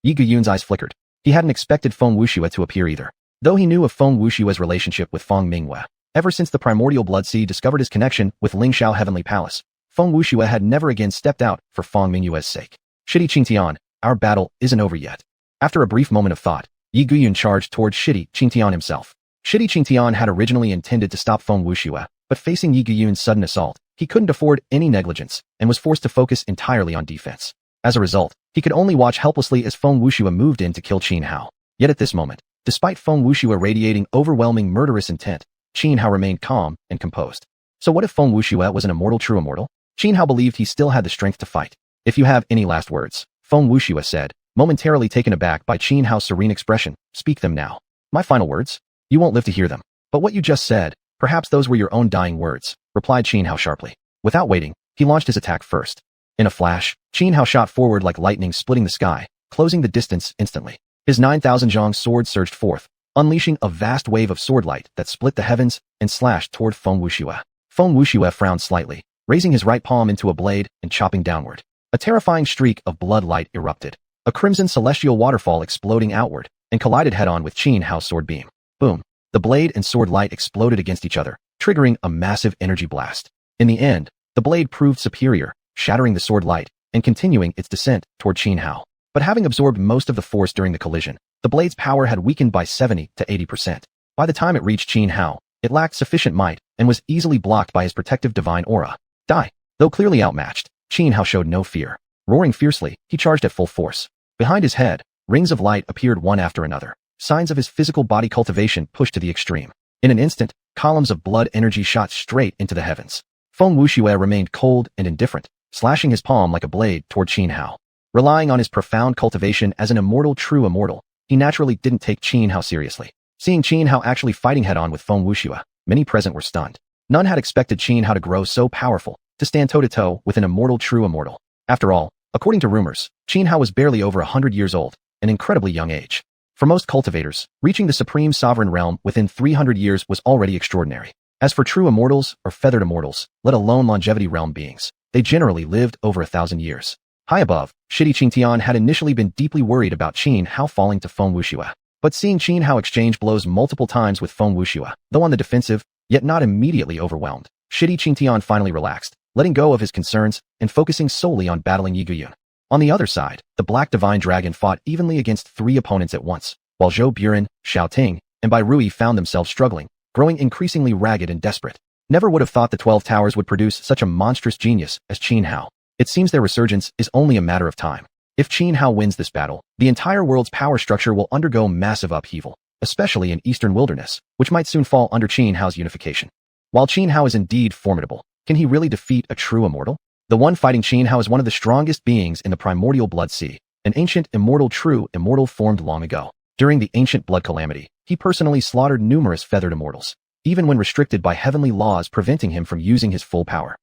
Yi Guyun's eyes flickered. He hadn't expected Feng Wuxue to appear either. Though he knew of Feng Wuxue's relationship with Feng Mingwei, ever since the primordial blood sea discovered his connection with Lingxiao Heavenly Palace, Feng Wuxue had never again stepped out for Feng Mingwei's sake. Shidi Qingtian, our battle isn't over yet. After a brief moment of thought, Yi Guyun charged towards Shidi Qingtian himself. Shidi Qingtian had originally intended to stop Feng Wuxue, but facing Yi Guyun's sudden assault, he couldn't afford any negligence and was forced to focus entirely on defense. As a result, he could only watch helplessly as Feng Wuxue moved in to kill Qin Hao. Yet at this moment, despite Feng Wuxue radiating overwhelming murderous intent, Qin Hao remained calm and composed. So what if Feng Wuxue was an immortal true immortal? Qin Hao believed he still had the strength to fight. If you have any last words, Feng Wuxue said, momentarily taken aback by Qin Hao's serene expression, speak them now. My final words? You won't live to hear them. But what you just said, perhaps those were your own dying words, replied Qin Hao sharply. Without waiting, he launched his attack first. In a flash, Qin Hao shot forward like lightning splitting the sky, closing the distance instantly. His 9,000 zhang sword surged forth, unleashing a vast wave of sword light that split the heavens and slashed toward Feng Wuxue. Feng Wuxue frowned slightly, raising his right palm into a blade and chopping downward. A terrifying streak of blood light erupted, a crimson celestial waterfall exploding outward, and collided head-on with Qin Hao's sword beam. Boom! The blade and sword light exploded against each other, triggering a massive energy blast. In the end, the blade proved superior, shattering the sword light and continuing its descent toward Qin Hao. But having absorbed most of the force during the collision, the blade's power had weakened by 70 to 80%. By the time it reached Qin Hao, it lacked sufficient might and was easily blocked by his protective divine aura. Die! Though clearly outmatched, Qin Hao showed no fear. Roaring fiercely, he charged at full force. Behind his head, rings of light appeared one after another, signs of his physical body cultivation pushed to the extreme. In an instant, columns of blood energy shot straight into the heavens. Feng Wuxue remained cold and indifferent, slashing his palm like a blade toward Qin Hao. Relying on his profound cultivation as an immortal true immortal, he naturally didn't take Qin Hao seriously. Seeing Qin Hao actually fighting head-on with Feng Wuxue, many present were stunned. None had expected Qin Hao to grow so powerful, to stand toe-to-toe with an immortal true immortal. After all, according to rumors, Qin Hao was barely over 100 years old, an incredibly young age. For most cultivators, reaching the supreme sovereign realm within 300 years was already extraordinary. As for true immortals or feathered immortals, let alone longevity realm beings, they generally lived over 1,000 years. High above, Shidi Qingtian had initially been deeply worried about Qin Hao falling to Feng Wuxue. But seeing Qin Hao exchange blows multiple times with Feng Wuxue, though on the defensive, yet not immediately overwhelmed, Shidi Qingtian finally relaxed, letting go of his concerns and focusing solely on battling Yi Guyun. On the other side, the Black Divine Dragon fought evenly against 3 opponents at once, while Zhou Buren, Xiaoting, and Bai Rui found themselves struggling, growing increasingly ragged and desperate. Never would have thought the 12 Towers would produce such a monstrous genius as Qin Hao. It seems their resurgence is only a matter of time. If Qin Hao wins this battle, the entire world's power structure will undergo massive upheaval, especially in Eastern Wilderness, which might soon fall under Qin Hao's unification. While Qin Hao is indeed formidable, can he really defeat a true immortal? The one fighting Qin Hao is one of the strongest beings in the primordial blood sea, an ancient immortal true immortal formed long ago. During the ancient blood calamity, he personally slaughtered numerous feathered immortals, even when restricted by heavenly laws preventing him from using his full power.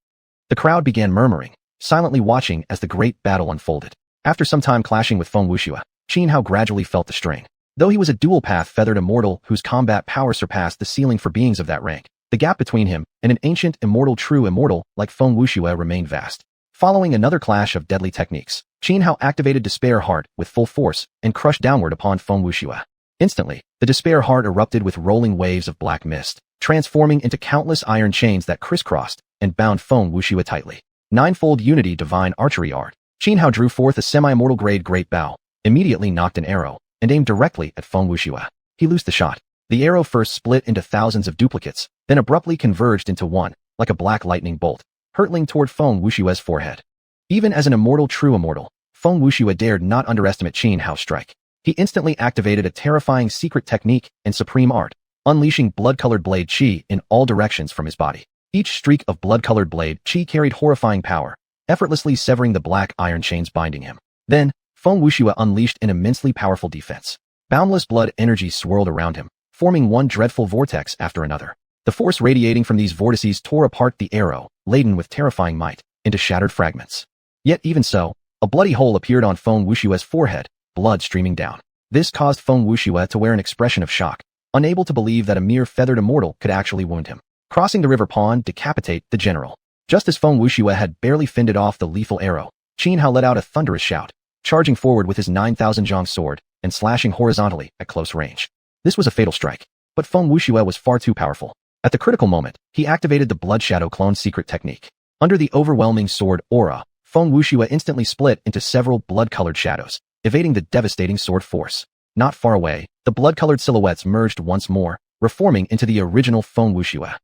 The crowd began murmuring, silently watching as the great battle unfolded. After some time clashing with Feng Wuxue, Qin Hao gradually felt the strain. Though he was a dual-path feathered immortal whose combat power surpassed the ceiling for beings of that rank, the gap between him and an ancient immortal true immortal like Feng Wuxue remained vast. Following another clash of deadly techniques, Qin Hao activated Despair Heart with full force and crushed downward upon Feng Wuxue. Instantly, the Despair Heart erupted with rolling waves of black mist, transforming into countless iron chains that crisscrossed and bound Feng Wuxue tightly. Ninefold Unity Divine Archery Art. Qin Hao drew forth a semi-mortal grade Great Bow, immediately knocked an arrow, and aimed directly at Feng Wuxue. He loosed the shot. The arrow first split into thousands of duplicates, then abruptly converged into one, like a black lightning bolt, hurtling toward Feng Wuxue's forehead. Even as an immortal true immortal, Feng Wuxue dared not underestimate Xianxia's strike. He instantly activated a terrifying secret technique and supreme art, unleashing blood-colored blade qi in all directions from his body. Each streak of blood-colored blade qi carried horrifying power, effortlessly severing the black iron chains binding him. Then, Feng Wuxue unleashed an immensely powerful defense. Boundless blood energy swirled around him, forming one dreadful vortex after another. The force radiating from these vortices tore apart the arrow, laden with terrifying might, into shattered fragments. Yet even so, a bloody hole appeared on Feng Wuxue's forehead, blood streaming down. This caused Feng Wuxue to wear an expression of shock, unable to believe that a mere feathered immortal could actually wound him. Crossing the river pond, decapitate the general. Just as Feng Wuxue had barely fended off the lethal arrow, Xianxia let out a thunderous shout, charging forward with his 9,000 zhang sword and slashing horizontally at close range. This was a fatal strike, but Feng Wuxue was far too powerful. At the critical moment, he activated the Blood Shadow Clone secret technique. Under the overwhelming sword aura, Feng Wuxue instantly split into several blood-colored shadows, evading the devastating sword force. Not far away, the blood-colored silhouettes merged once more, reforming into the original Feng Wuxue.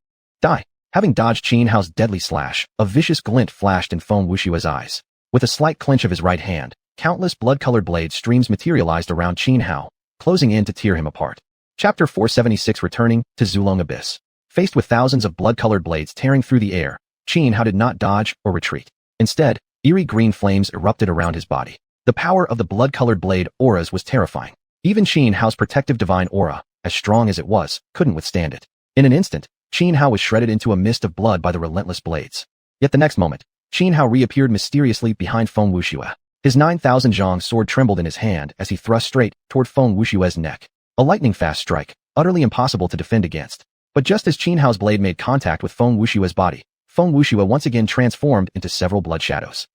Die! Having dodged Xianxia's deadly slash, a vicious glint flashed in Feng Wuxue's eyes. With a slight clench of his right hand, countless blood-colored blade streams materialized around Xianxia, closing in to tear him apart. Chapter 476 Returning to Xulong Abyss. Faced with thousands of blood-colored blades tearing through the air, Xianxia did not dodge or retreat. Instead, eerie green flames erupted around his body. The power of the blood-colored blade auras was terrifying. Even Xianxia's protective divine aura, as strong as it was, couldn't withstand it. In an instant, Xianxia was shredded into a mist of blood by the relentless blades. Yet the next moment, Xianxia reappeared mysteriously behind Feng Wuxue. His 9,000 zhang sword trembled in his hand as he thrust straight toward Feng Wuxue's neck. A lightning-fast strike, utterly impossible to defend against. But just as Xianxia's blade made contact with Feng Wuxue's body, Feng Wuxue once again transformed into several blood shadows.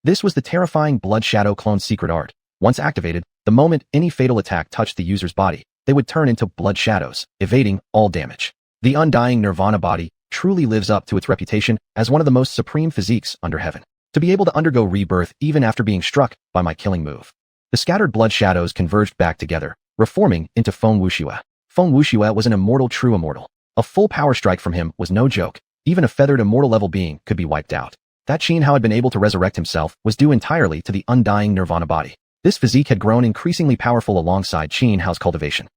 This was the terrifying Blood Shadow Clone secret art. Once activated, the moment any fatal attack touched the user's body, they would turn into blood shadows, evading all damage. The undying Nirvana body truly lives up to its reputation as one of the most supreme physiques under heaven. To be able to undergo rebirth even after being struck by my killing move. The scattered blood shadows converged back together, reforming into Feng Wuxue. Feng Wuxue was an immortal true immortal. A full power strike from him was no joke. Even a feathered immortal level being could be wiped out. That Xianxia had been able to resurrect himself was due entirely to the undying Nirvana body. This physique had grown increasingly powerful alongside Xianxia's cultivation.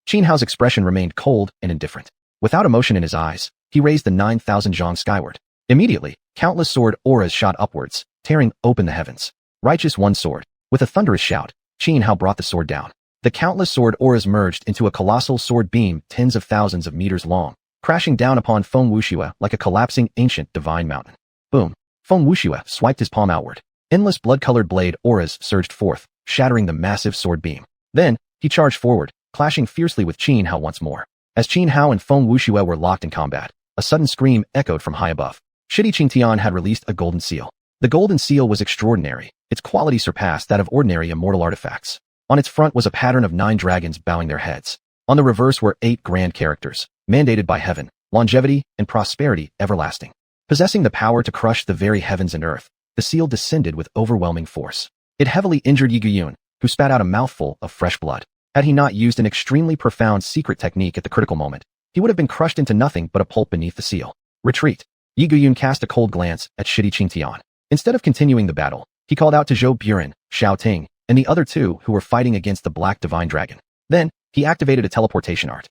Xianxia's expression remained cold and indifferent. Without emotion in his eyes, he raised the 9,000 zhang skyward. Immediately, countless sword auras shot upwards, tearing open the heavens. Righteous One Sword. With a thunderous shout, Xianxia brought the sword down. The countless sword auras merged into a colossal sword beam tens of thousands of meters long, crashing down upon Feng Wuxue like a collapsing ancient divine mountain. Boom! Feng Wuxue swiped his palm outward. Endless blood-colored blade auras surged forth, shattering the massive sword beam. Then, he charged forward, clashing fiercely with Xianxia once more. As Xianxia and Feng Wuxue were locked in combat, a sudden scream echoed from high above. Xiuxian had released a golden seal. The golden seal was extraordinary. Its quality surpassed that of ordinary immortal artifacts. On its front was a pattern of 9 dragons bowing their heads. On the reverse were 8 grand characters, mandated by heaven, longevity, and prosperity everlasting. Possessing the power to crush the very heavens and earth, the seal descended with overwhelming force. It heavily injured xiuxian, who spat out a mouthful of fresh blood. Had he not used an extremely profound secret technique at the critical moment, he would have been crushed into nothing but a pulp beneath the seal. Retreat. Xiuxian cast a cold glance at Xiuxian. Instead of continuing the battle, he called out to Zhou Buren, Xiao Ting, and the other 2 who were fighting against the Black Divine Dragon. Then, he activated a teleportation art.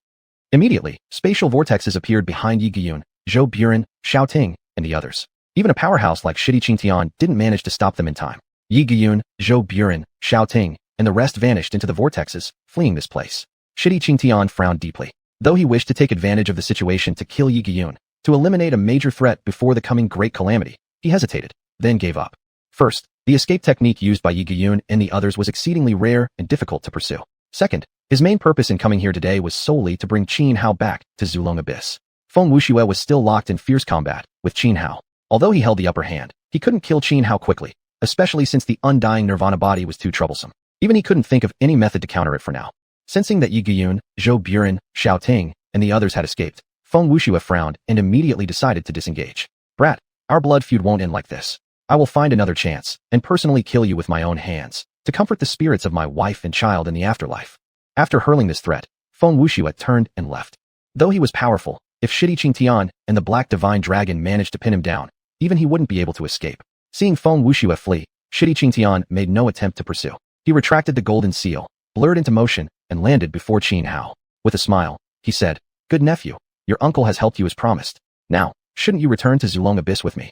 Immediately, spatial vortexes appeared behind Xiuxian, Zhou Buren, Xiao Ting, and the others. Even a powerhouse like Xiuxian didn't manage to stop them in time. Xiuxian, Zhou Buren, Xiao Ting, and the rest vanished into the vortexes, fleeing this place. Xiuxian frowned deeply. Though he wished to take advantage of the situation to kill Xiuxian, to eliminate a major threat before the coming great calamity, he hesitated, then gave up. First, the escape technique used by Xiuxian and the others was exceedingly rare and difficult to pursue. Second, his main purpose in coming here today was solely to bring Xianxia back to Xulong Abyss. Feng Wuxue was still locked in fierce combat with Xianxia. Although he held the upper hand, he couldn't kill Xianxia quickly, especially since the undying Nirvana body was too troublesome. Even he couldn't think of any method to counter it for now. Sensing that Xiuxian, Zhou Buren, Xiao Ting, and the others had escaped, Feng Wuxue frowned and immediately decided to disengage. Brat, our blood feud won't end like this. I will find another chance and personally kill you with my own hands to comfort the spirits of my wife and child in the afterlife. After hurling this threat, Feng Wuxue turned and left. Though he was powerful, if Shidi Qingtian and the Black Divine Dragon managed to pin him down, even he wouldn't be able to escape. Seeing Feng Wuxue flee, Shidi Qingtian made no attempt to pursue. He retracted the golden seal, blurred into motion, and landed before Qin Hao. With a smile, he said, "Good nephew, your uncle has helped you as promised. Now, shouldn't you return to Zulong Abyss with me?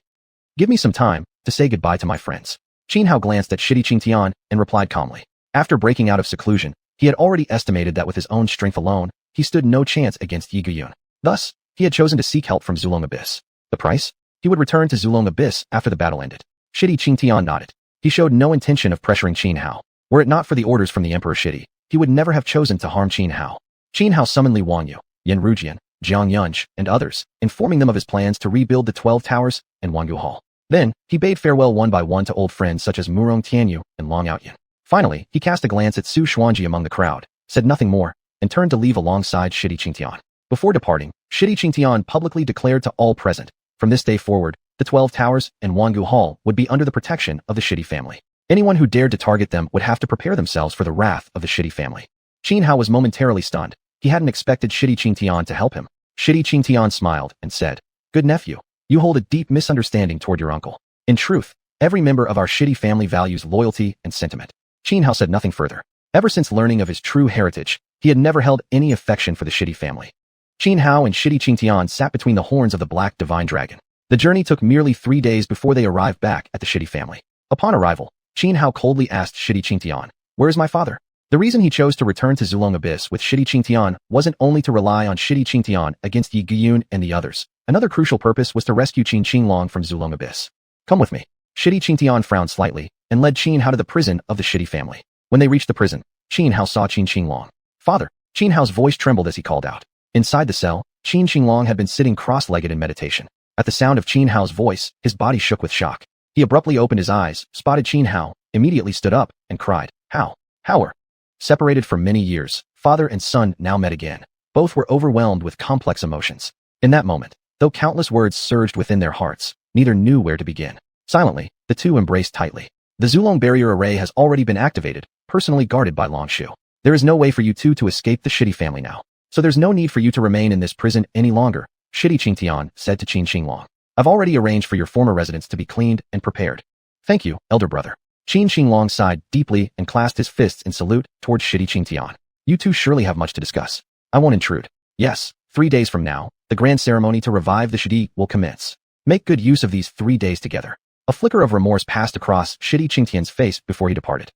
Give me some time to say goodbye to my friends." Qin Hao glanced at Shidi Qingtian and replied calmly. After breaking out of seclusion, he had already estimated that with his own strength alone, he stood no chance against Yi Guyun. Thus, he had chosen to seek help from Zulong Abyss. The price? He would return to Zulong Abyss after the battle ended. Shidi Qingtian nodded. He showed no intention of pressuring Qin Hao. Were it not for the orders from the Emperor Shidi, he would never have chosen to harm Qin Hao. Qin Hao summoned Li Wanyu, Yan Rujian, Jiang Yunj, and others, informing them of his plans to rebuild the 12 Towers and Wangu Hall. Then, he bade farewell one by one to old friends such as Murong Tianyu and Long Outyan. Finally, he cast a glance at Su Xuanji among the crowd, said nothing more, and turned to leave alongside Shidi Qingtian. Before departing, Shidi Qingtian publicly declared to all present, from this day forward, the 12 Towers and Wangu Hall would be under the protection of the Shidi family. Anyone who dared to target them would have to prepare themselves for the wrath of the Shidi family. Qin Hao was momentarily stunned. He hadn't expected Shidi Qingtian to help him. Shidi Qingtian smiled and said, "Good nephew, you hold a deep misunderstanding toward your uncle. In truth, every member of our Shidi family values loyalty and sentiment." Qin Hao said nothing further. Ever since learning of his true heritage, he had never held any affection for the Shidi family. Qin Hao and Shidi Qingtian sat between the horns of the Black Divine Dragon. The journey took merely 3 days before they arrived back at the Shidi family. Upon arrival, Qin Hao coldly asked Shidi Qingtian, "Where is my father?" The reason he chose to return to Zulong Abyss with Shidi Qingtian wasn't only to rely on Shidi Qingtian against Yi Guyun and the others. Another crucial purpose was to rescue Qin Qinglong from Zulong Abyss. "Come with me." Shidi Qingtian frowned slightly and led Qin Hao to the prison of the Shidi family. When they reached the prison, Qin Hao saw Qin Qinglong. "Father!" Qin Hao's voice trembled as he called out. Inside the cell, Qin Qinglong had been sitting cross-legged in meditation. At the sound of Qin Hao's voice, his body shook with shock. He abruptly opened his eyes, spotted Qin Hao, immediately stood up, and cried, "How? How?" Separated for many years, father and son now met again. Both were overwhelmed with complex emotions. In that moment, though countless words surged within their hearts, neither knew where to begin. Silently, the two embraced tightly. The Zulong barrier array has already been activated, personally guarded by Longshu. There is no way for you two to escape the Shidi family now. So there's no need for you to remain in this prison any longer, Shidi Qingtian said to Qin Qinglong. "I've already arranged for your former residence to be cleaned and prepared." "Thank you, elder brother." Qin Qinglong sighed deeply and clasped his fists in salute towards Shidi Qingtian. "You two surely have much to discuss. I won't intrude." "Yes, 3 days from now, the grand ceremony to revive the Shidi will commence. Make good use of these 3 days together." A flicker of remorse passed across Shidi Qingtian's face before he departed.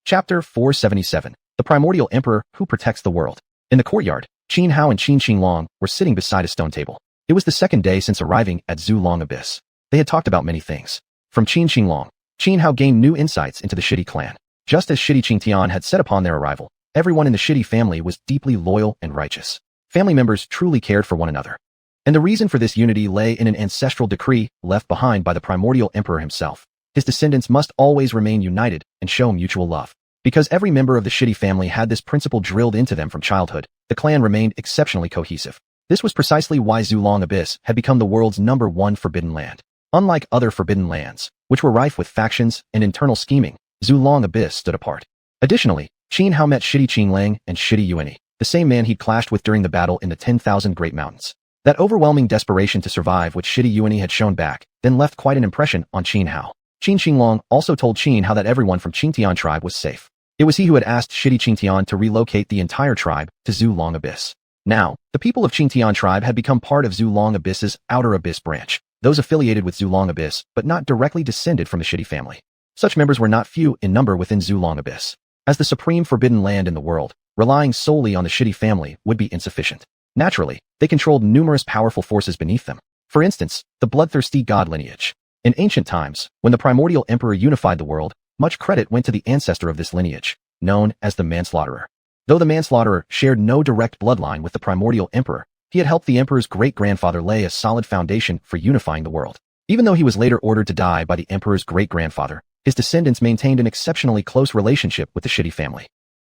Chapter 477. The Primordial Emperor Who Protects the World. In the courtyard, Qin Hao and Qin Qinglong were sitting beside a stone table. It was the second day since arriving at Zulong Abyss. They had talked about many things. From Qin Qinglong, Qin Hao gained new insights into the Shidi clan. Just as Shidi Qingtian had said upon their arrival, everyone in the Shidi family was deeply loyal and righteous. Family members truly cared for one another. And the reason for this unity lay in an ancestral decree left behind by the primordial emperor himself. His descendants must always remain united and show mutual love. Because every member of the Shidi family had this principle drilled into them from childhood, the clan remained exceptionally cohesive. This was precisely why Zulong Abyss had become the world's #1 forbidden land. Unlike other forbidden lands, which were rife with factions and internal scheming, Zulong Abyss stood apart. Additionally, Qin Hao met Shidi Qinglang and Shidi Yuani, the same man he'd clashed with during the battle in the 10,000 Great Mountains. That overwhelming desperation to survive which Shidi Yuani had shown back, then left quite an impression on Qin Hao. Qin Qinglong also told Qin Hao that everyone from Qingtian tribe was safe. It was he who had asked Shidi Qingtian to relocate the entire tribe to Zulong Abyss. Now, the people of Qingtian tribe had become part of Zulong Abyss's Outer Abyss branch, those affiliated with Zulong Abyss but not directly descended from the Shidi family. Such members were not few in number within Zulong Abyss. As the supreme forbidden land in the world, relying solely on the Shidi family would be insufficient. Naturally, they controlled numerous powerful forces beneath them. For instance, the bloodthirsty god lineage. In ancient times, when the primordial emperor unified the world, much credit went to the ancestor of this lineage, known as the Manslaughterer. Though the Manslaughterer shared no direct bloodline with the primordial emperor, he had helped the emperor's great-grandfather lay a solid foundation for unifying the world. Even though he was later ordered to die by the emperor's great-grandfather, his descendants maintained an exceptionally close relationship with the Shidi family.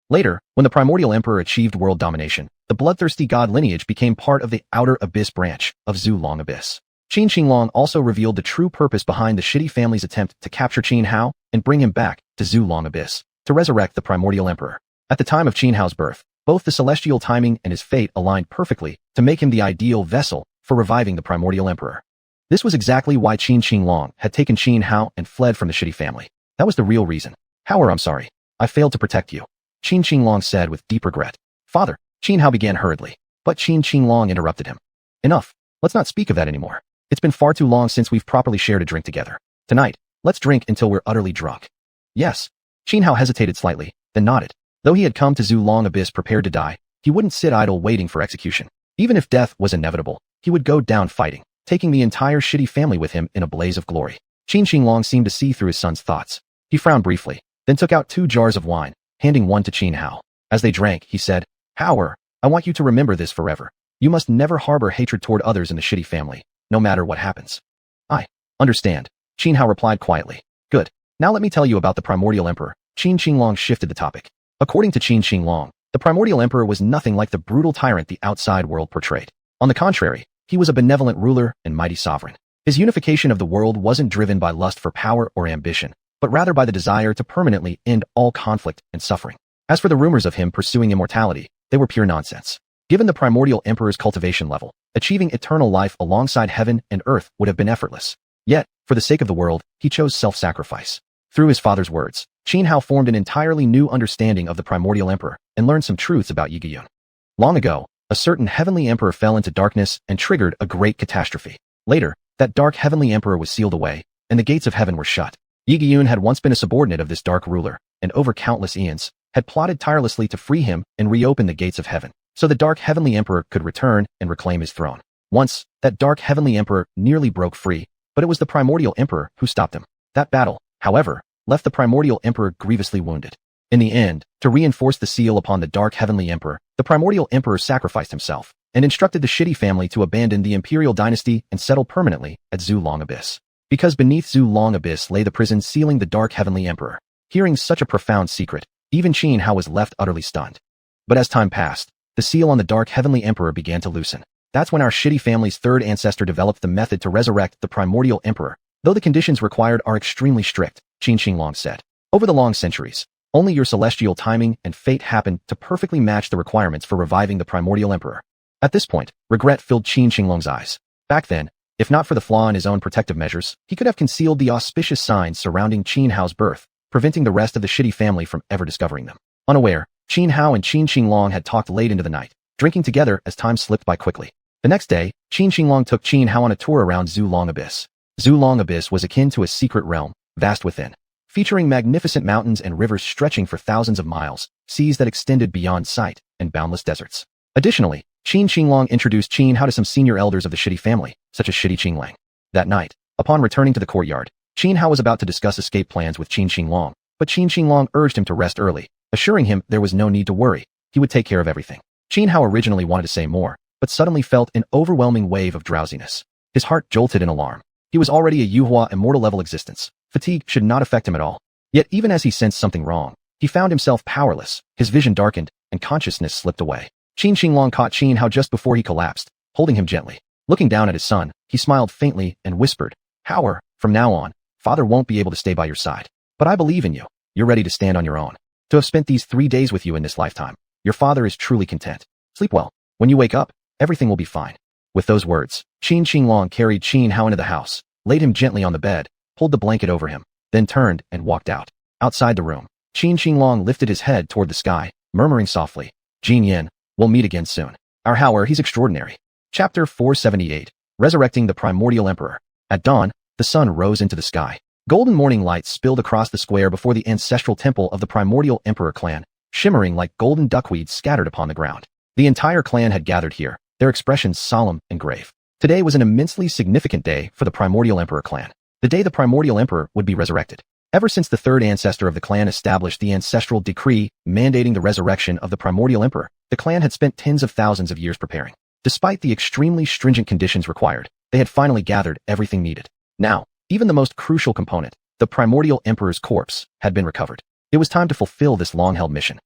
Later, when the primordial emperor achieved world domination, the bloodthirsty god lineage became part of the Outer Abyss branch of Zulong Abyss. Qin Qinglong also revealed the true purpose behind the Shidi family's attempt to capture Qin Hao and bring him back to Zulong Abyss, to resurrect the primordial emperor. At the time of Qin Hao's birth, Both the celestial timing and his fate aligned perfectly to make him the ideal vessel for reviving the primordial emperor. This was exactly why Qin Shi Huang had taken Qin Hao and fled from the shitty family. That was the real reason. Hao, I'm sorry. I failed to protect you, Qin Shi Huang said with deep regret. Father, Qin Hao began hurriedly, but Qin Shi Huang interrupted him. Enough. Let's not speak of that anymore. It's been far too long since we've properly shared a drink together. Tonight, let's drink until we're utterly drunk. Yes. Qin Hao hesitated slightly, then nodded. Though he had come to Zulong Abyss prepared to die, he wouldn't sit idle waiting for execution. Even if death was inevitable, he would go down fighting, taking the entire shitty family with him in a blaze of glory. Qin Shi Huang seemed to see through his son's thoughts. He frowned briefly, then took out 2 jars of wine, handing one to Qin Hao. As they drank, he said, Hao, I want you to remember this forever. You must never harbor hatred toward others in the shitty family, no matter what happens. I understand, Qin Hao replied quietly. Good. Now let me tell you about the primordial emperor. Qin Shi Huang shifted the topic. According to Qin Shi Huang, the primordial emperor was nothing like the brutal tyrant the outside world portrayed. On the contrary, he was a benevolent ruler and mighty sovereign. His unification of the world wasn't driven by lust for power or ambition, but rather by the desire to permanently end all conflict and suffering. As for the rumors of him pursuing immortality, they were pure nonsense. Given the primordial emperor's cultivation level, achieving eternal life alongside heaven and earth would have been effortless. Yet, for the sake of the world, he chose self-sacrifice. Through his father's words, Qin Hao formed an entirely new understanding of the primordial emperor and learned some truths about xiuxian. Long ago, a certain heavenly emperor fell into darkness and triggered a great catastrophe. Later, that dark heavenly emperor was sealed away, and the gates of heaven were shut. Xiuxian had once been a subordinate of this dark ruler, and over countless eons, had plotted tirelessly to free him and reopen the gates of heaven, so the dark heavenly emperor could return and reclaim his throne. Once, that dark heavenly emperor nearly broke free, but it was the primordial emperor who stopped him. That battle, however, left the primordial emperor grievously wounded. In the end, to reinforce the seal upon the dark heavenly emperor, the primordial emperor sacrificed himself, and instructed the shitty family to abandon the imperial dynasty and settle permanently at Zulong Abyss. Because beneath Zulong Abyss lay the prison sealing the dark heavenly emperor. Hearing such a profound secret, even Qin Hao was left utterly stunned. But as time passed, the seal on the dark heavenly emperor began to loosen. That's when our shitty family's third ancestor developed the method to resurrect the primordial emperor. Though the conditions required are extremely strict, Qin Shi Huang said. Over the long centuries, only your celestial timing and fate happened to perfectly match the requirements for reviving the primordial emperor. At this point, regret filled Qin Shi Huang's eyes. Back then, if not for the flaw in his own protective measures, he could have concealed the auspicious signs surrounding Qin Hao's birth, preventing the rest of the shitty family from ever discovering them. Unaware, Qin Hao and Qin Shi Huang had talked late into the night, drinking together as time slipped by quickly. The next day, Qin Shi Huang took Qin Hao on a tour around Zulong Abyss. Zulong Abyss was akin to a secret realm, vast within, featuring magnificent mountains and rivers stretching for thousands of miles, seas that extended beyond sight, and boundless deserts. Additionally, Qin Shi Huang introduced Qin Hao to some senior elders of the shitty family, such as Shitty Qing Lang. That night, upon returning to the courtyard, Qin Hao was about to discuss escape plans with Qin Shi Huang, but Qin Shi Huang urged him to rest early, assuring him there was no need to worry, he would take care of everything. Qin Hao originally wanted to say more, but suddenly felt an overwhelming wave of drowsiness. His heart jolted in alarm. He was already a Yuhua immortal level existence. Fatigue should not affect him at all. Yet even as he sensed something wrong, he found himself powerless, his vision darkened, and consciousness slipped away. Qin Shi Huang caught Qin Hao just before he collapsed, holding him gently. Looking down at his son, he smiled faintly and whispered, Hao, from now on, father won't be able to stay by your side. But I believe in you. You're ready to stand on your own. To have spent these 3 days with you in this lifetime, your father is truly content. Sleep well. When you wake up, everything will be fine. With those words, Qin Shi Huang carried Qin Hao into the house, laid him gently on the bed, pulled the blanket over him, then turned and walked out. Outside the room, Qin Shi Huang lifted his head toward the sky, murmuring softly, Jin Yin, we'll meet again soon. Our Hao, he's extraordinary. Chapter 478, Resurrecting the Primordial Emperor. At dawn, the sun rose into the sky. Golden morning light spilled across the square before the ancestral temple of the Primordial Emperor clan, shimmering like golden duckweed scattered upon the ground. The entire clan had gathered here, their expressions solemn and grave. Today was an immensely significant day for the Primordial Emperor clan. The day the Primordial Emperor would be resurrected. Ever since the third ancestor of the clan established the ancestral decree mandating the resurrection of the Primordial Emperor, the clan had spent tens of thousands of years preparing. Despite the extremely stringent conditions required, they had finally gathered everything needed. Now, even the most crucial component, the Primordial Emperor's corpse, had been recovered. It was time to fulfill this long-held mission.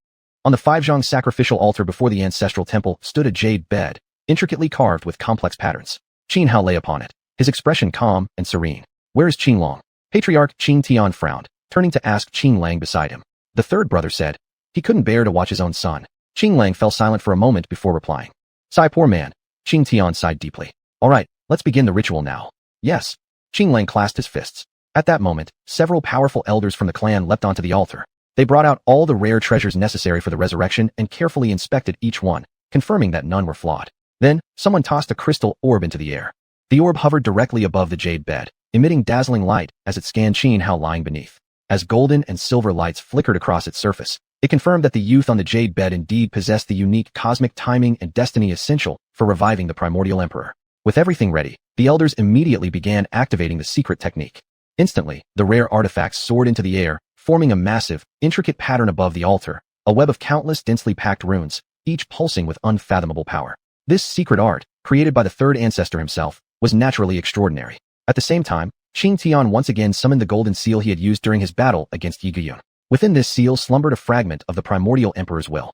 On the 5-zhang sacrificial altar before the ancestral temple stood a jade bed, intricately carved with complex patterns. Qin Hao lay upon it, his expression calm and serene. Where is Qin Long? Patriarch Qin Tian frowned, turning to ask Qin Lang beside him. The third brother said, he couldn't bear to watch his own son. Qing Lang fell silent for a moment before replying. Sigh, poor man. Qing Tian sighed deeply. All right, let's begin the ritual now. Yes. Qing Lang clasped his fists. At that moment, several powerful elders from the clan leapt onto the altar. They brought out all the rare treasures necessary for the resurrection and carefully inspected each one, confirming that none were flawed. Then, someone tossed a crystal orb into the air. The orb hovered directly above the jade bed, emitting dazzling light as it scanned Xianhao lying beneath. As golden and silver lights flickered across its surface, it confirmed that the youth on the jade bed indeed possessed the unique cosmic timing and destiny essential for reviving the primordial emperor. With everything ready, the elders immediately began activating the secret technique. Instantly, the rare artifacts soared into the air, forming a massive, intricate pattern above the altar, a web of countless densely packed runes, each pulsing with unfathomable power. This secret art, created by the third ancestor himself, was naturally extraordinary. At the same time, Qing Tian once again summoned the golden seal he had used during his battle against xiuxian. Within this seal slumbered a fragment of the primordial emperor's will.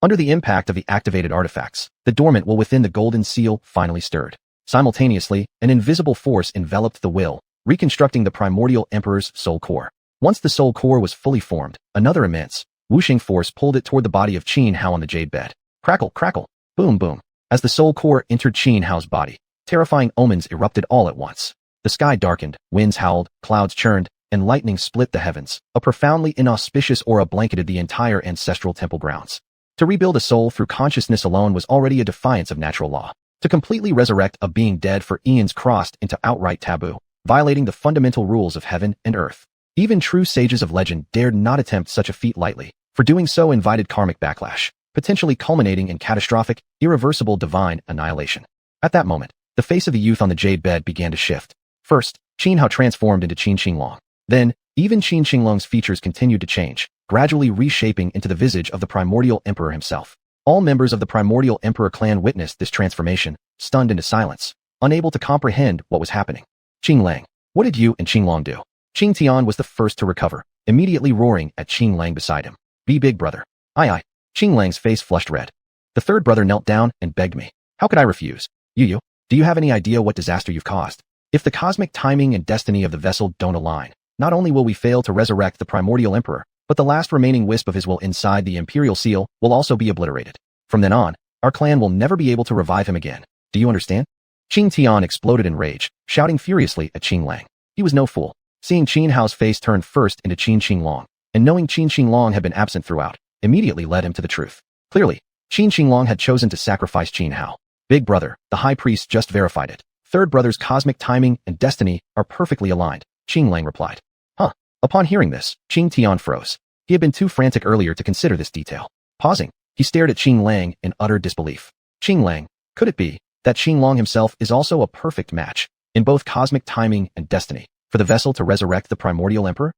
Under the impact of the activated artifacts, the dormant will within the golden seal finally stirred. Simultaneously, an invisible force enveloped the will, reconstructing the primordial emperor's soul core. Once the soul core was fully formed, another immense, whooshing force pulled it toward the body of Xianhao on the jade bed. Crackle, crackle, boom, boom. As the soul core entered Xianhao's body, terrifying omens erupted all at once. The sky darkened, winds howled, clouds churned, and lightning split the heavens. A profoundly inauspicious aura blanketed the entire ancestral temple grounds. To rebuild a soul through consciousness alone was already a defiance of natural law. To completely resurrect a being dead for eons crossed into outright taboo, violating the fundamental rules of heaven and earth. Even true sages of legend dared not attempt such a feat lightly, for doing so invited karmic backlash, potentially culminating in catastrophic, irreversible divine annihilation. At that moment, the face of the youth on the jade bed began to shift. First, Xianhao transformed into Qin Xinglong. Then, even Qin Xinglong's features continued to change, gradually reshaping into the visage of the primordial emperor himself. All members of the primordial emperor clan witnessed this transformation, stunned into silence, unable to comprehend what was happening. Qing Lang, what did you and Qinglong do? Qing Tian was the first to recover, immediately roaring at Qing Lang beside him. Be big, brother. Aye. Qing Lang's face flushed red. The third brother knelt down and begged me. How could I refuse? You, do you have any idea what disaster you've caused? If the cosmic timing and destiny of the vessel don't align, not only will we fail to resurrect the primordial emperor, but the last remaining wisp of his will inside the imperial seal will also be obliterated. From then on, our clan will never be able to revive him again. Do you understand? Qing Tian exploded in rage, shouting furiously at Qing Lang. He was no fool. Seeing Xianhao's face turn first into Qin Xinglong, and knowing Qin Xinglong had been absent throughout, immediately led him to the truth. Clearly, Qin Xinglong had chosen to sacrifice Xianhao. Big brother, the high priest just verified it. Third brother's cosmic timing and destiny are perfectly aligned, Qing Lang replied. Huh. Upon hearing this, Qing Tian froze. He had been too frantic earlier to consider this detail. Pausing, he stared at Qing Lang in utter disbelief. Qing Lang, could it be that Xinglong himself is also a perfect match, in both cosmic timing and destiny, for the vessel to resurrect the primordial emperor?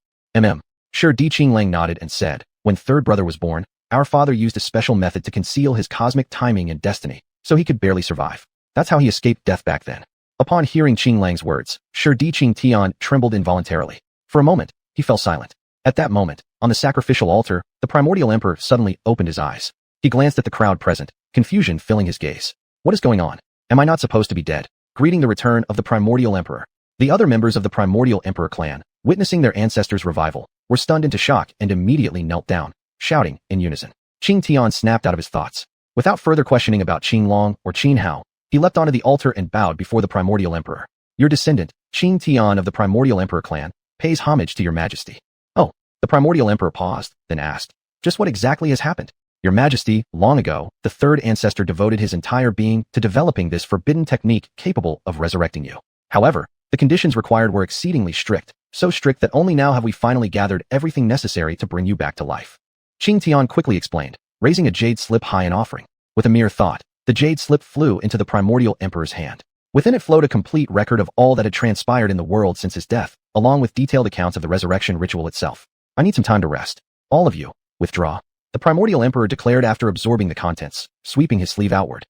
Sure. Qing Lang nodded and said, when third brother was born, our father used a special method to conceal his cosmic timing and destiny, so he could barely survive. That's how he escaped death back then. Upon hearing Qing Lang's words, Qing Tian trembled involuntarily. For a moment, he fell silent. At that moment, on the sacrificial altar, the primordial emperor suddenly opened his eyes. He glanced at the crowd present, confusion filling his gaze. What is going on? Am I not supposed to be dead? Greeting the return of the primordial emperor. The other members of the primordial emperor clan, witnessing their ancestors' revival, were stunned into shock and immediately knelt down, shouting in unison. Qing Tian snapped out of his thoughts. Without further questioning about Qinglong or Xianhao, he leapt onto the altar and bowed before the primordial emperor. Your descendant, Qing Tian of the primordial emperor clan, pays homage to your majesty. Oh, the primordial emperor paused, then asked, just what exactly has happened? Your majesty, long ago, the third ancestor devoted his entire being to developing this forbidden technique capable of resurrecting you. However, the conditions required were exceedingly strict, so strict that only now have we finally gathered everything necessary to bring you back to life. Qing Tian quickly explained, raising a jade slip high in offering. With a mere thought, the jade slip flew into the primordial emperor's hand. Within it flowed a complete record of all that had transpired in the world since his death, along with detailed accounts of the resurrection ritual itself. I need some time to rest. All of you, withdraw. The primordial emperor declared after absorbing the contents, sweeping his sleeve outward.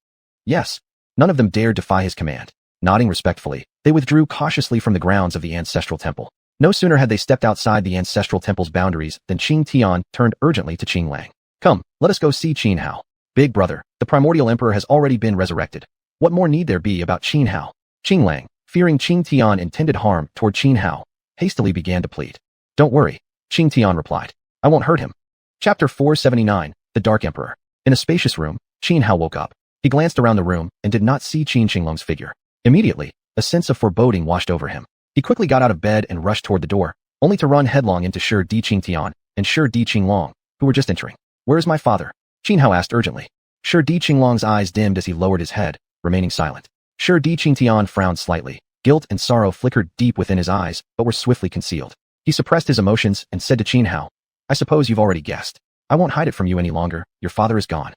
Yes. None of them dared defy his command. Nodding respectfully, they withdrew cautiously from the grounds of the ancestral temple. No sooner had they stepped outside the ancestral temple's boundaries than Qing Tian turned urgently to Qing Lang. Come, let us go see Xianhao. Big brother, the primordial emperor has already been resurrected. What more need there be about Xianhao? Qing Lang, fearing Qing Tian intended harm toward Xianhao, hastily began to plead. Don't worry, Qing Tian replied. I won't hurt him. Chapter 479, The Dark Emperor. In a spacious room, Xianhao woke up. He glanced around the room and did not see Qin Qinglong's figure. Immediately, a sense of foreboding washed over him. He quickly got out of bed and rushed toward the door, only to run headlong into Shi Di Qingtian and Shi Di Qinglong, who were just entering. "Where is my father?" Xianhao asked urgently. Shi Di Qinglong's eyes dimmed as he lowered his head, remaining silent. Shi Di Qingtian frowned slightly. Guilt and sorrow flickered deep within his eyes, but were swiftly concealed. He suppressed his emotions and said to Xianhao, "I suppose you've already guessed. I won't hide it from you any longer. Your father is gone."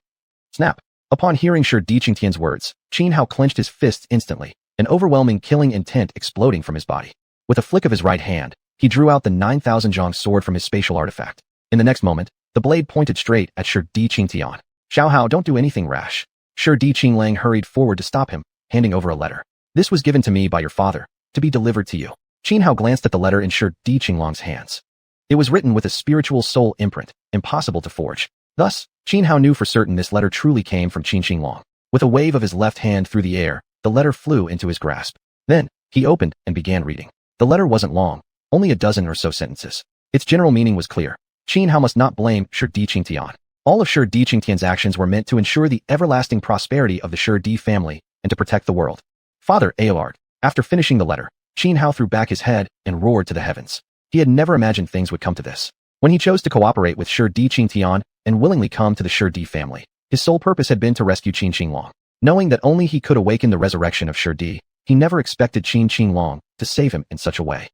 Snap. Upon hearing Shi Di Qingtian's words, Xianhao clenched his fists instantly, an overwhelming killing intent exploding from his body. With a flick of his right hand, he drew out the 9,000 zhang sword from his spatial artifact. In the next moment, the blade pointed straight at Shi Di Qingtian. "Xiaohao, don't do anything rash." Shi Di Qinglang hurried forward to stop him, handing over a letter. "This was given to me by your father, to be delivered to you." Xianhao glanced at the letter in Shi Di Qinglong's hands. It was written with a spiritual soul imprint, impossible to forge. Thus, Xianhao knew for certain this letter truly came from Qin Qinglong. With a wave of his left hand through the air, the letter flew into his grasp. Then, he opened and began reading. The letter wasn't long, only a dozen or so sentences. Its general meaning was clear. Xianhao must not blame Shi Di Qingtian. All of Shi Di Qingtian's actions were meant to ensure the everlasting prosperity of the Shi Di family and to protect the world. "Father Aoard." After finishing the letter, Xianhao threw back his head and roared to the heavens. He had never imagined things would come to this. When he chose to cooperate with Shi Di Qingtian and willingly come to the Shi Di family, his sole purpose had been to rescue Qin Qinglong. Knowing that only he could awaken the resurrection of Shi Di, he never expected Qin Qinglong to save him in such a way.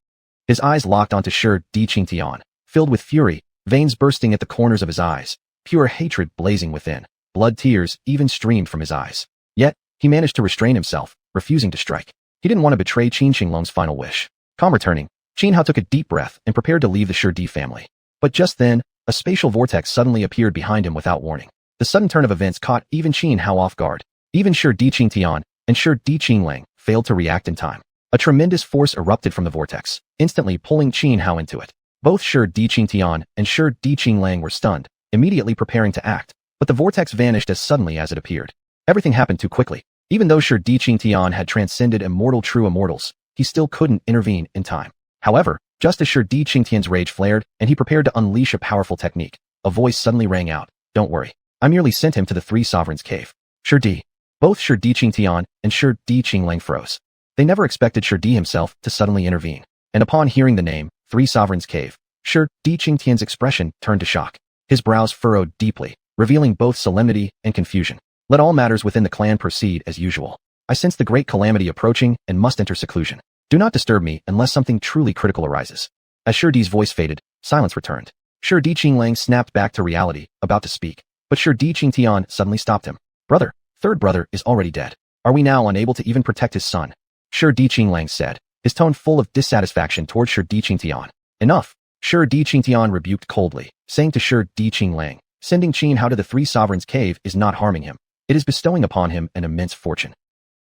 His eyes locked onto Shi Di Qingtian, filled with fury, veins bursting at the corners of his eyes, pure hatred blazing within. Blood tears even streamed from his eyes. Yet, he managed to restrain himself, refusing to strike. He didn't want to betray Qin Qinglong's final wish. Calm returning, Xianhao took a deep breath and prepared to leave the Shi Di family. But just then, a spatial vortex suddenly appeared behind him without warning. The sudden turn of events caught even Xianhao off guard. Even Shi Di Qingtian and Shi Di Qinglang failed to react in time. A tremendous force erupted from the vortex, instantly pulling Xianhao into it. Both Shi Di Qingtian and Shi Di Qinglang were stunned, immediately preparing to act, but the vortex vanished as suddenly as it appeared. Everything happened too quickly. Even though Shi Di Qingtian had transcended immortal true immortals, he still couldn't intervene in time. However, just as Shi Di Qingtian's rage flared and he prepared to unleash a powerful technique, a voice suddenly rang out, "Don't worry. I merely sent him to the Three Sovereigns' cave." Shi Di. Both Shi Di Qingtian and Shi Di Qinglang froze. They never expected Shi Di himself to suddenly intervene. And upon hearing the name, Three Sovereigns' Cave, Shi Di Qingtian's expression turned to shock. His brows furrowed deeply, revealing both solemnity and confusion. "Let all matters within the clan proceed as usual. I sense the great calamity approaching and must enter seclusion. Do not disturb me unless something truly critical arises." As Shi Di's voice faded, silence returned. Shi Di Qinglang snapped back to reality, about to speak, but Shi Di Qingtian suddenly stopped him. "Brother, third brother is already dead. Are we now unable to even protect his son?" Shi Di Qinglang said, his tone full of dissatisfaction toward Shi Di Qingtian. "Enough." Shi Di Qingtian rebuked coldly, saying to Shi Di Qinglang, "Sending Xianhao to the Three Sovereigns' Cave is not harming him. It is bestowing upon him an immense fortune."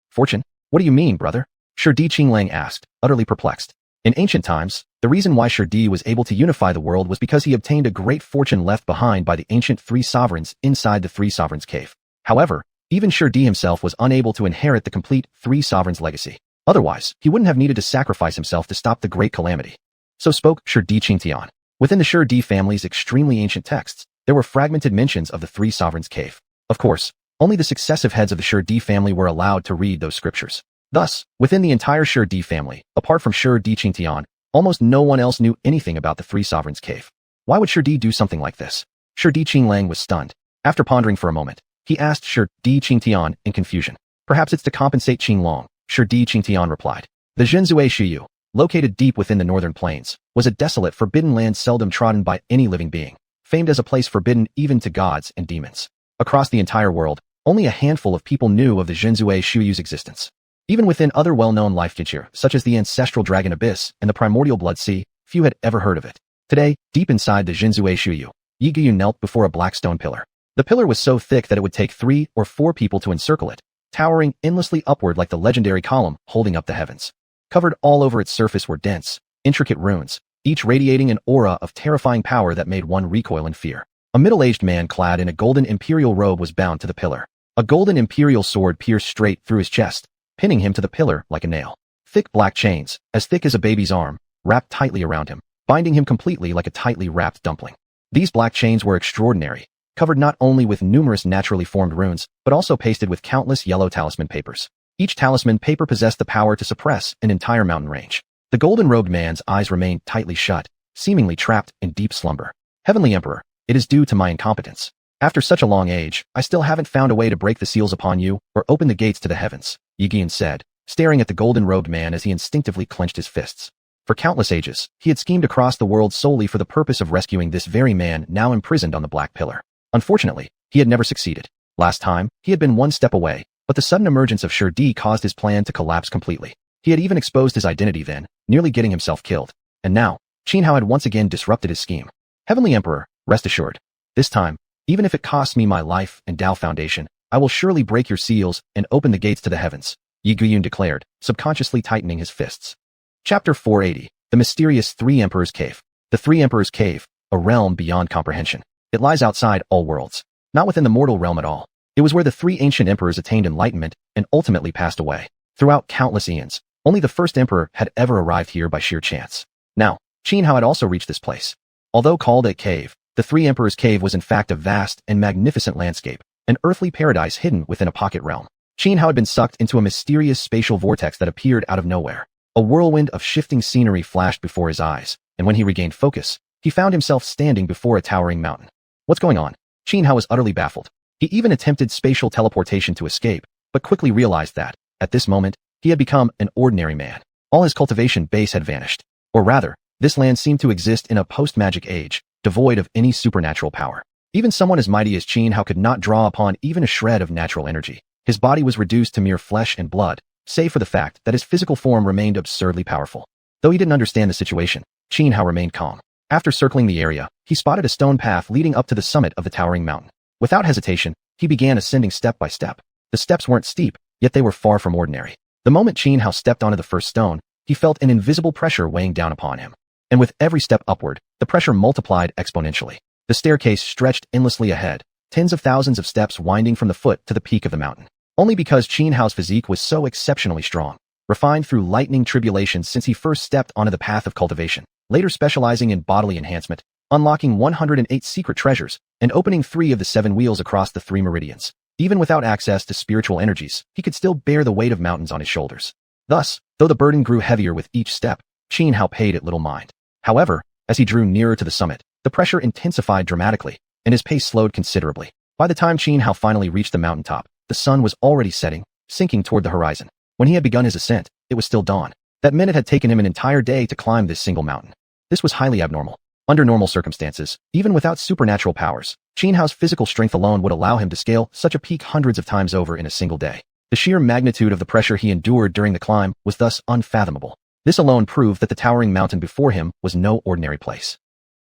"Fortune? What do you mean, brother?" Shi Di Qinglang asked, utterly perplexed. In ancient times, the reason why Shi Di was able to unify the world was because he obtained a great fortune left behind by the ancient Three Sovereigns inside the Three Sovereigns' Cave. However, even Shi Di himself was unable to inherit the complete Three Sovereigns' legacy. Otherwise, he wouldn't have needed to sacrifice himself to stop the great calamity. So spoke Shi Di Qingtian. Within the Shi Di family's extremely ancient texts, there were fragmented mentions of the Three Sovereigns' Cave. Of course, only the successive heads of the Shi Di family were allowed to read those scriptures. Thus, within the entire Shi Di family, apart from Shi Di Qingtian, almost no one else knew anything about the Three Sovereigns' Cave. Why would Shi Di do something like this? Shi Di Qinglang was stunned. After pondering for a moment, he asked Shi Di Qingtian in confusion. "Perhaps it's to compensate Qinglong," Shi Di Qingtian replied. The Zhenzue Xiuyu, located deep within the northern plains, was a desolate, forbidden land seldom trodden by any living being, famed as a place forbidden even to gods and demons. Across the entire world, only a handful of people knew of the Zhenzue Xiuyu's existence. Even within other well-known life creatures, such as the ancestral dragon abyss and the primordial blood sea, few had ever heard of it. Today, deep inside the Zhenzue Xiuyu, Yi Guyu knelt before a black stone pillar. The pillar was so thick that it would take 3 or 4 people to encircle it, towering endlessly upward like the legendary column holding up the heavens. Covered all over its surface were dense, intricate runes, each radiating an aura of terrifying power that made one recoil in fear. A middle-aged man clad in a golden imperial robe was bound to the pillar. A golden imperial sword pierced straight through his chest, pinning him to the pillar like a nail. Thick black chains, as thick as a baby's arm, wrapped tightly around him, binding him completely like a tightly wrapped dumpling. These black chains were extraordinary, covered not only with numerous naturally formed runes, but also pasted with countless yellow talisman papers. Each talisman paper possessed the power to suppress an entire mountain range. The golden-robed man's eyes remained tightly shut, seemingly trapped in deep slumber. Heavenly Emperor, it is due to my incompetence. After such a long age, I still haven't found a way to break the seals upon you or open the gates to the heavens, Xiuxian said, staring at the golden-robed man as he instinctively clenched his fists. For countless ages, he had schemed across the world solely for the purpose of rescuing this very man now imprisoned on the Black Pillar. Unfortunately, he had never succeeded. Last time, he had been one step away, but the sudden emergence of Shurdi caused his plan to collapse completely. He had even exposed his identity then, nearly getting himself killed. And now, Xianhao had once again disrupted his scheme. Heavenly Emperor, rest assured. This time, even if it costs me my life and Dao Foundation, I will surely break your seals and open the gates to the heavens, Xiuxian declared, subconsciously tightening his fists. Chapter 480, The Mysterious Three Emperors' Cave. The Three Emperors' Cave, a realm beyond comprehension. It lies outside all worlds, not within the mortal realm at all. It was where the three ancient emperors attained enlightenment and ultimately passed away. Throughout countless eons, only the first emperor had ever arrived here by sheer chance. Now, Xianhao had also reached this place. Although called a cave, the Three Emperors' Cave was in fact a vast and magnificent landscape, an earthly paradise hidden within a pocket realm. Xianhao had been sucked into a mysterious spatial vortex that appeared out of nowhere. A whirlwind of shifting scenery flashed before his eyes, and when he regained focus, he found himself standing before a towering mountain. What's going on? Xianhao was utterly baffled. He even attempted spatial teleportation to escape, but quickly realized that, at this moment, he had become an ordinary man. All his cultivation base had vanished. Or rather, this land seemed to exist in a post-magic age, devoid of any supernatural power. Even someone as mighty as Xianhao could not draw upon even a shred of natural energy. His body was reduced to mere flesh and blood, save for the fact that his physical form remained absurdly powerful. Though he didn't understand the situation, Xianhao remained calm. After circling the area, he spotted a stone path leading up to the summit of the towering mountain. Without hesitation, he began ascending step by step. The steps weren't steep, yet they were far from ordinary. The moment Xianhao stepped onto the first stone, he felt an invisible pressure weighing down upon him. And with every step upward, the pressure multiplied exponentially. The staircase stretched endlessly ahead, tens of thousands of steps winding from the foot to the peak of the mountain. Only because Xianhao's physique was so exceptionally strong, refined through lightning tribulations since he first stepped onto the path of cultivation, later specializing in bodily enhancement, unlocking 108 secret treasures, and opening 3 of the 7 wheels across the 3 meridians. Even without access to spiritual energies, he could still bear the weight of mountains on his shoulders. Thus, though the burden grew heavier with each step, Xianhao paid it little mind. However, as he drew nearer to the summit, the pressure intensified dramatically, and his pace slowed considerably. By the time Xianhao finally reached the mountaintop, the sun was already setting, sinking toward the horizon. When he had begun his ascent, it was still dawn. That minute had taken him an entire day to climb this single mountain. This was highly abnormal. Under normal circumstances, even without supernatural powers, Xianhao's physical strength alone would allow him to scale such a peak hundreds of times over in a single day. The sheer magnitude of the pressure he endured during the climb was thus unfathomable. This alone proved that the towering mountain before him was no ordinary place.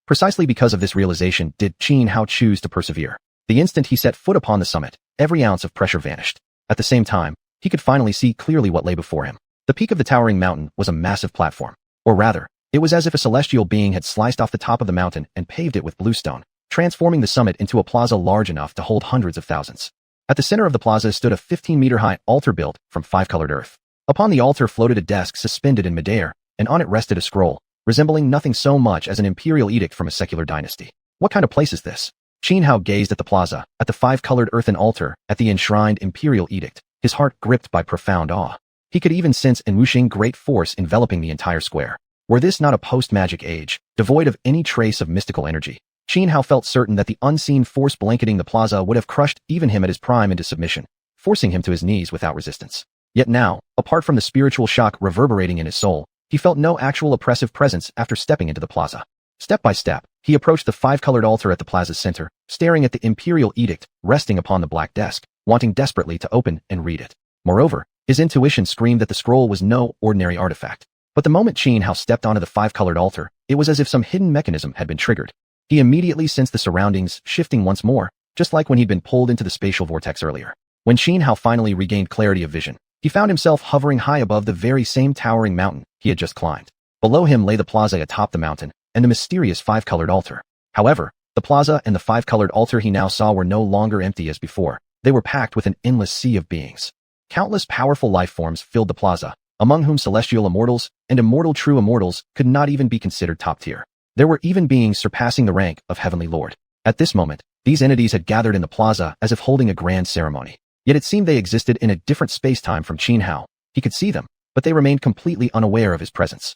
Precisely because of this realization did Xianhao choose to persevere. The instant he set foot upon the summit, every ounce of pressure vanished. At the same time, he could finally see clearly what lay before him. The peak of the towering mountain was a massive platform. Or rather, it was as if a celestial being had sliced off the top of the mountain and paved it with bluestone, transforming the summit into a plaza large enough to hold hundreds of thousands. At the center of the plaza stood a 15-meter-high altar built from 5-colored earth. Upon the altar floated a desk suspended in midair, and on it rested a scroll, resembling nothing so much as an imperial edict from a secular dynasty. What kind of place is this? Xianhao gazed at the plaza, at the 5-colored earthen altar, at the enshrined imperial edict, his heart gripped by profound awe. He could even sense an wuxing great force enveloping the entire square. Were this not a post-magic age, devoid of any trace of mystical energy? Xianhao felt certain that the unseen force blanketing the plaza would have crushed even him at his prime into submission, forcing him to his knees without resistance. Yet now, apart from the spiritual shock reverberating in his soul, he felt no actual oppressive presence after stepping into the plaza. Step by step, he approached the 5-colored altar at the plaza's center, staring at the imperial edict resting upon the black desk, wanting desperately to open and read it. Moreover, his intuition screamed that the scroll was no ordinary artifact. But the moment Xianhao stepped onto the 5-colored altar, it was as if some hidden mechanism had been triggered. He immediately sensed the surroundings shifting once more, just like when he'd been pulled into the spatial vortex earlier. When Xianhao finally regained clarity of vision, he found himself hovering high above the very same towering mountain he had just climbed. Below him lay the plaza atop the mountain, and the mysterious 5-colored altar. However, the plaza and the 5-colored altar he now saw were no longer empty as before. They were packed with an endless sea of beings. Countless powerful life forms filled the plaza, among whom celestial immortals and immortal true immortals could not even be considered top tier. There were even beings surpassing the rank of Heavenly Lord. At this moment, These entities had gathered in the plaza as if holding a grand ceremony. Yet it seemed they existed in a different space-time from Xianhao. He could see them, but they remained completely unaware of his presence.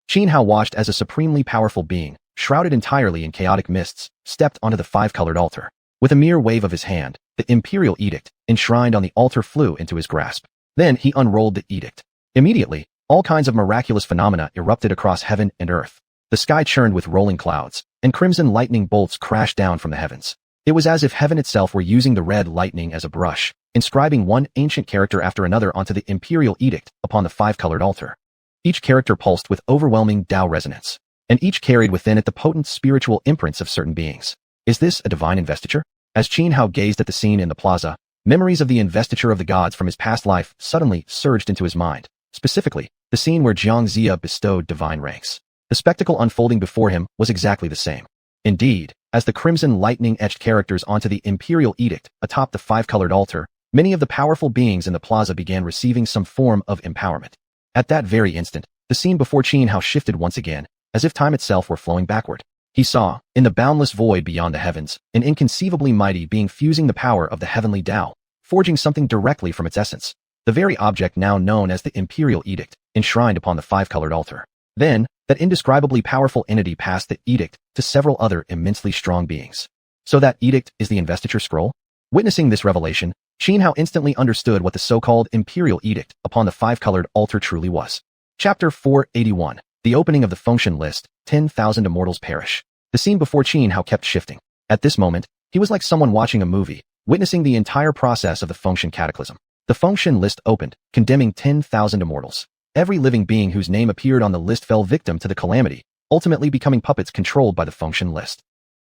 Xianhao watched as a supremely powerful being, shrouded entirely in chaotic mists, stepped onto the five-colored altar. With a mere wave of his hand, the imperial edict, enshrined on the altar, flew into his grasp. Then he unrolled the edict. Immediately, all kinds of miraculous phenomena erupted across heaven and earth. The sky churned with rolling clouds, and crimson lightning bolts crashed down from the heavens. It was as if heaven itself were using the red lightning as a brush, inscribing one ancient character after another onto the imperial edict upon the five-colored altar. Each character pulsed with overwhelming Tao resonance, and each carried within it the potent spiritual imprints of certain beings. Is this a divine investiture? As Xianhao gazed at the scene in the plaza, memories of the investiture of the gods from his past life suddenly surged into his mind, specifically, the scene where xianxia bestowed divine ranks. The spectacle unfolding before him was exactly the same. Indeed, as the crimson lightning etched characters onto the imperial edict atop the five-colored altar, many of the powerful beings in the plaza began receiving some form of empowerment. At that very instant, the scene before Xianhao shifted once again, as if time itself were flowing backward. He saw, in the boundless void beyond the heavens, an inconceivably mighty being fusing the power of the heavenly Tao, forging something directly from its essence. The very object now known as the imperial edict, enshrined upon the five-colored altar. Then, that indescribably powerful entity passed the edict to several other immensely strong beings. So that edict is the investiture scroll? Witnessing this revelation, Xianhao instantly understood what the so-called imperial edict upon the five-colored altar truly was. Chapter 481. The opening of the function list, 10,000 immortals perish. The scene before Xianhao kept shifting. At this moment, he was like someone watching a movie, witnessing the entire process of the function cataclysm. The function list opened, condemning 10,000 immortals. Every living being whose name appeared on the list fell victim to the calamity, ultimately becoming puppets controlled by the function list.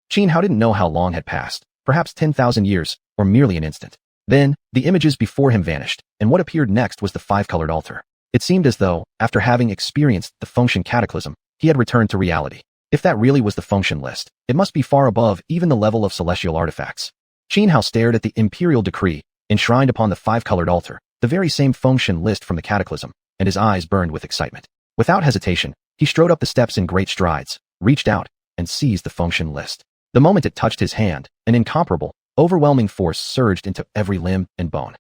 Xianhao didn't know how long had passed, perhaps 10,000 years, or merely an instant. Then, the images before him vanished, and what appeared next was the five-colored altar. It seemed as though, after having experienced the function cataclysm, he had returned to reality. If that really was the function list, it must be far above even the level of celestial artifacts. Xianhao stared at the imperial decree, enshrined upon the five-colored altar, the very same function list from the cataclysm, and his eyes burned with excitement. Without hesitation, he strode up the steps in great strides, reached out, and seized the function list. The moment it touched his hand, an incomparable, overwhelming force surged into every limb and bone.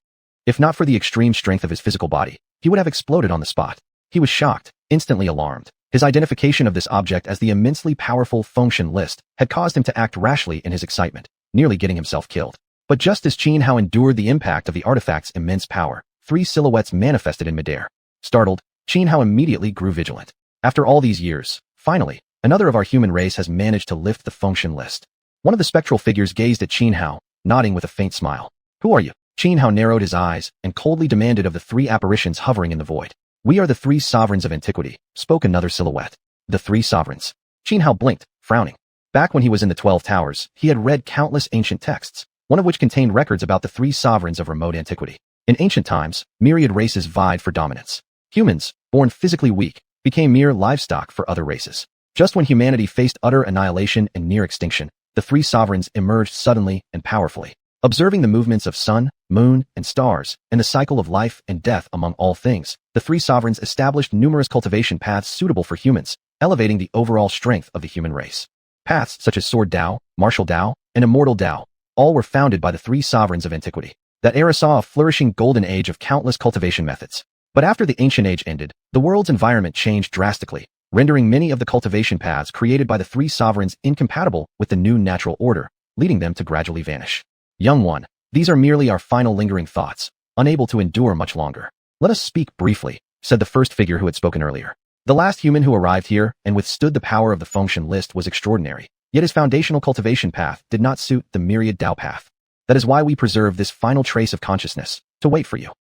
If not for the extreme strength of his physical body, he would have exploded on the spot. He was shocked, instantly alarmed. His identification of this object as the immensely powerful function list had caused him to act rashly in his excitement, nearly getting himself killed. But just as Xianhao endured the impact of the artifact's immense power, three silhouettes manifested in midair. Startled, Xianhao immediately grew vigilant. After all these years, finally, another of our human race has managed to lift the function list. One of the spectral figures gazed at Xianhao, nodding with a faint smile. Who are you? Xianhao narrowed his eyes and coldly demanded of the three apparitions hovering in the void. We are the three sovereigns of antiquity, spoke another silhouette. The three sovereigns. Xianhao blinked, frowning. Back when he was in the 12 Towers, he had read countless ancient texts, one of which contained records about the three sovereigns of remote antiquity. In ancient times, myriad races vied for dominance. Humans, born physically weak, became mere livestock for other races. Just when humanity faced utter annihilation and near extinction, the three sovereigns emerged suddenly and powerfully. Observing the movements of sun, moon, and stars, and the cycle of life and death among all things, the three sovereigns established numerous cultivation paths suitable for humans, elevating the overall strength of the human race. Paths such as Sword Tao, Martial Tao, and Immortal Tao, all were founded by the three sovereigns of antiquity. That era saw a flourishing golden age of countless cultivation methods. But after the ancient age ended, the world's environment changed drastically, rendering many of the cultivation paths created by the three sovereigns incompatible with the new natural order, leading them to gradually vanish. Young one, these are merely our final lingering thoughts, unable to endure much longer. Let us speak briefly, said the first figure who had spoken earlier. The last human who arrived here and withstood the power of the function list was extraordinary, yet his foundational cultivation path did not suit the myriad Tao path. That is why we preserve this final trace of consciousness, to wait for you.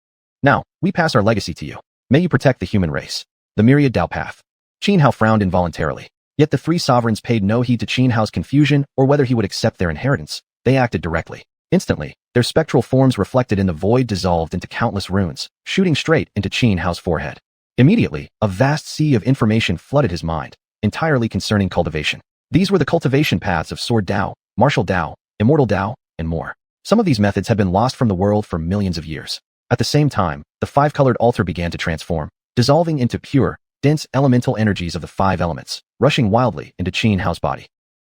Now, we pass our legacy to you. May you protect the human race. The myriad Tao path. Xianhao frowned involuntarily, yet the three sovereigns paid no heed to Xianhao's confusion or whether he would accept their inheritance. They acted directly. Instantly, their spectral forms reflected in the void dissolved into countless runes, shooting straight into Xianhao's forehead. Immediately, a vast sea of information flooded his mind, entirely concerning cultivation. These were the cultivation paths of Sword Tao, Martial Tao, Immortal Tao, and more. Some of these methods had been lost from the world for millions of years. At the same time, the five-colored altar began to transform, dissolving into pure, dense elemental energies of the five elements, rushing wildly into Xianhao's body.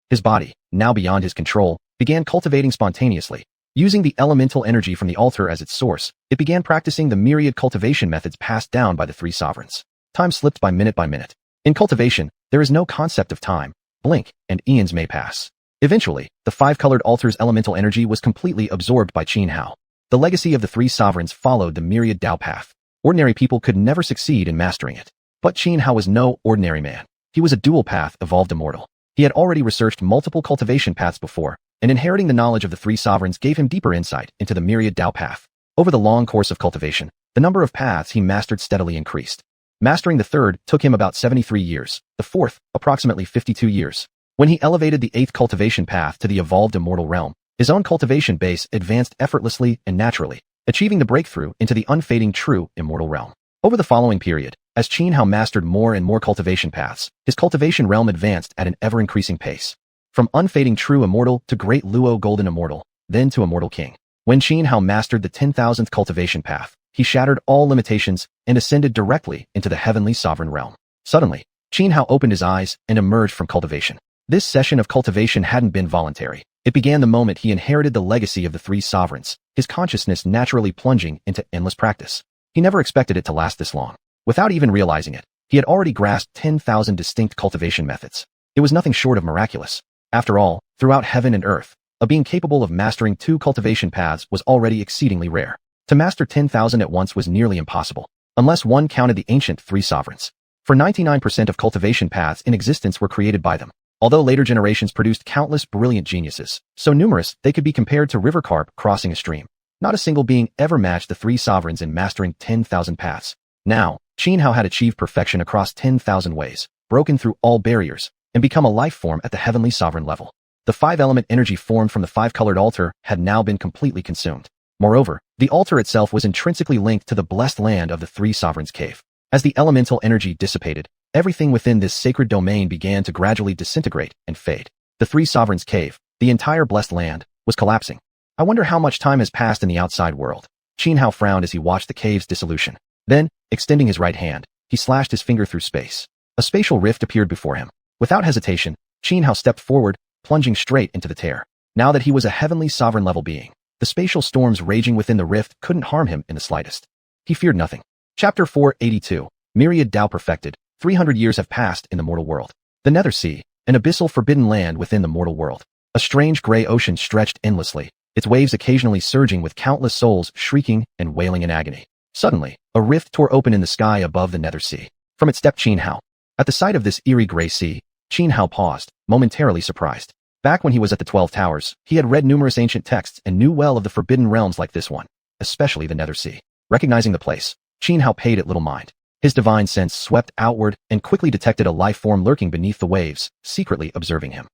His body, now beyond his control, began cultivating spontaneously. Using the elemental energy from the altar as its source, it began practicing the myriad cultivation methods passed down by the three sovereigns. Time slipped by minute by minute. In cultivation, there is no concept of time. Blink, and eons may pass. Eventually, the five-colored altar's elemental energy was completely absorbed by Xianhao. The legacy of the three sovereigns followed the myriad Dao path. Ordinary people could never succeed in mastering it. But Xianhao was no ordinary man. He was a dual-path evolved immortal. He had already researched multiple cultivation paths before, and inheriting the knowledge of the three sovereigns gave him deeper insight into the myriad Dao path. Over the long course of cultivation, the number of paths he mastered steadily increased. Mastering the third took him about 73 years, the fourth, approximately 52 years. When he elevated the eighth cultivation path to the evolved immortal realm, his own cultivation base advanced effortlessly and naturally, achieving the breakthrough into the unfading true immortal realm. Over the following period, as Xianhao mastered more and more cultivation paths, his cultivation realm advanced at an ever-increasing pace. From unfading true immortal to great Luo golden immortal, then to immortal king. When Xianhao mastered the 10,000th cultivation path, he shattered all limitations and ascended directly into the heavenly sovereign realm. Suddenly, Xianhao opened his eyes and emerged from cultivation. This session of cultivation hadn't been voluntary. It began the moment he inherited the legacy of the three sovereigns, his consciousness naturally plunging into endless practice. He never expected it to last this long. Without even realizing it, he had already grasped 10,000 distinct cultivation methods. It was nothing short of miraculous. After all, throughout heaven and earth, a being capable of mastering two cultivation paths was already exceedingly rare. To master 10,000 at once was nearly impossible, unless one counted the ancient three sovereigns. For 99% of cultivation paths in existence were created by them. Although later generations produced countless brilliant geniuses, so numerous they could be compared to river carp crossing a stream. Not a single being ever matched the three sovereigns in mastering 10,000 paths. Now, Xianhao had achieved perfection across 10,000 ways, broken through all barriers, and become a life form at the heavenly sovereign level. The five-element energy formed from the five-colored altar had now been completely consumed. Moreover, the altar itself was intrinsically linked to the blessed land of the three sovereigns' cave. As the elemental energy dissipated, everything within this sacred domain began to gradually disintegrate and fade. The three sovereigns' cave, the entire blessed land, was collapsing. I wonder how much time has passed in the outside world. Xianhao frowned as he watched the cave's dissolution. Then, extending his right hand, he slashed his finger through space. A spatial rift appeared before him. Without hesitation, Xianhao stepped forward, plunging straight into the tear. Now that he was a heavenly sovereign-level being, the spatial storms raging within the rift couldn't harm him in the slightest. He feared nothing. Chapter 482, Myriad Dao Perfected. 300 years have passed in the mortal world. The Nether Sea, an abyssal forbidden land within the mortal world. A strange gray ocean stretched endlessly, its waves occasionally surging with countless souls shrieking and wailing in agony. Suddenly, a rift tore open in the sky above the Nether Sea. From it stepped Xianhao. At the sight of this eerie gray sea, Xianhao paused, momentarily surprised. Back when he was at the 12 Towers, he had read numerous ancient texts and knew well of the forbidden realms like this one, especially the Nether Sea. Recognizing the place, Xianhao paid it little mind. His divine sense swept outward and quickly detected a life form lurking beneath the waves, secretly observing him.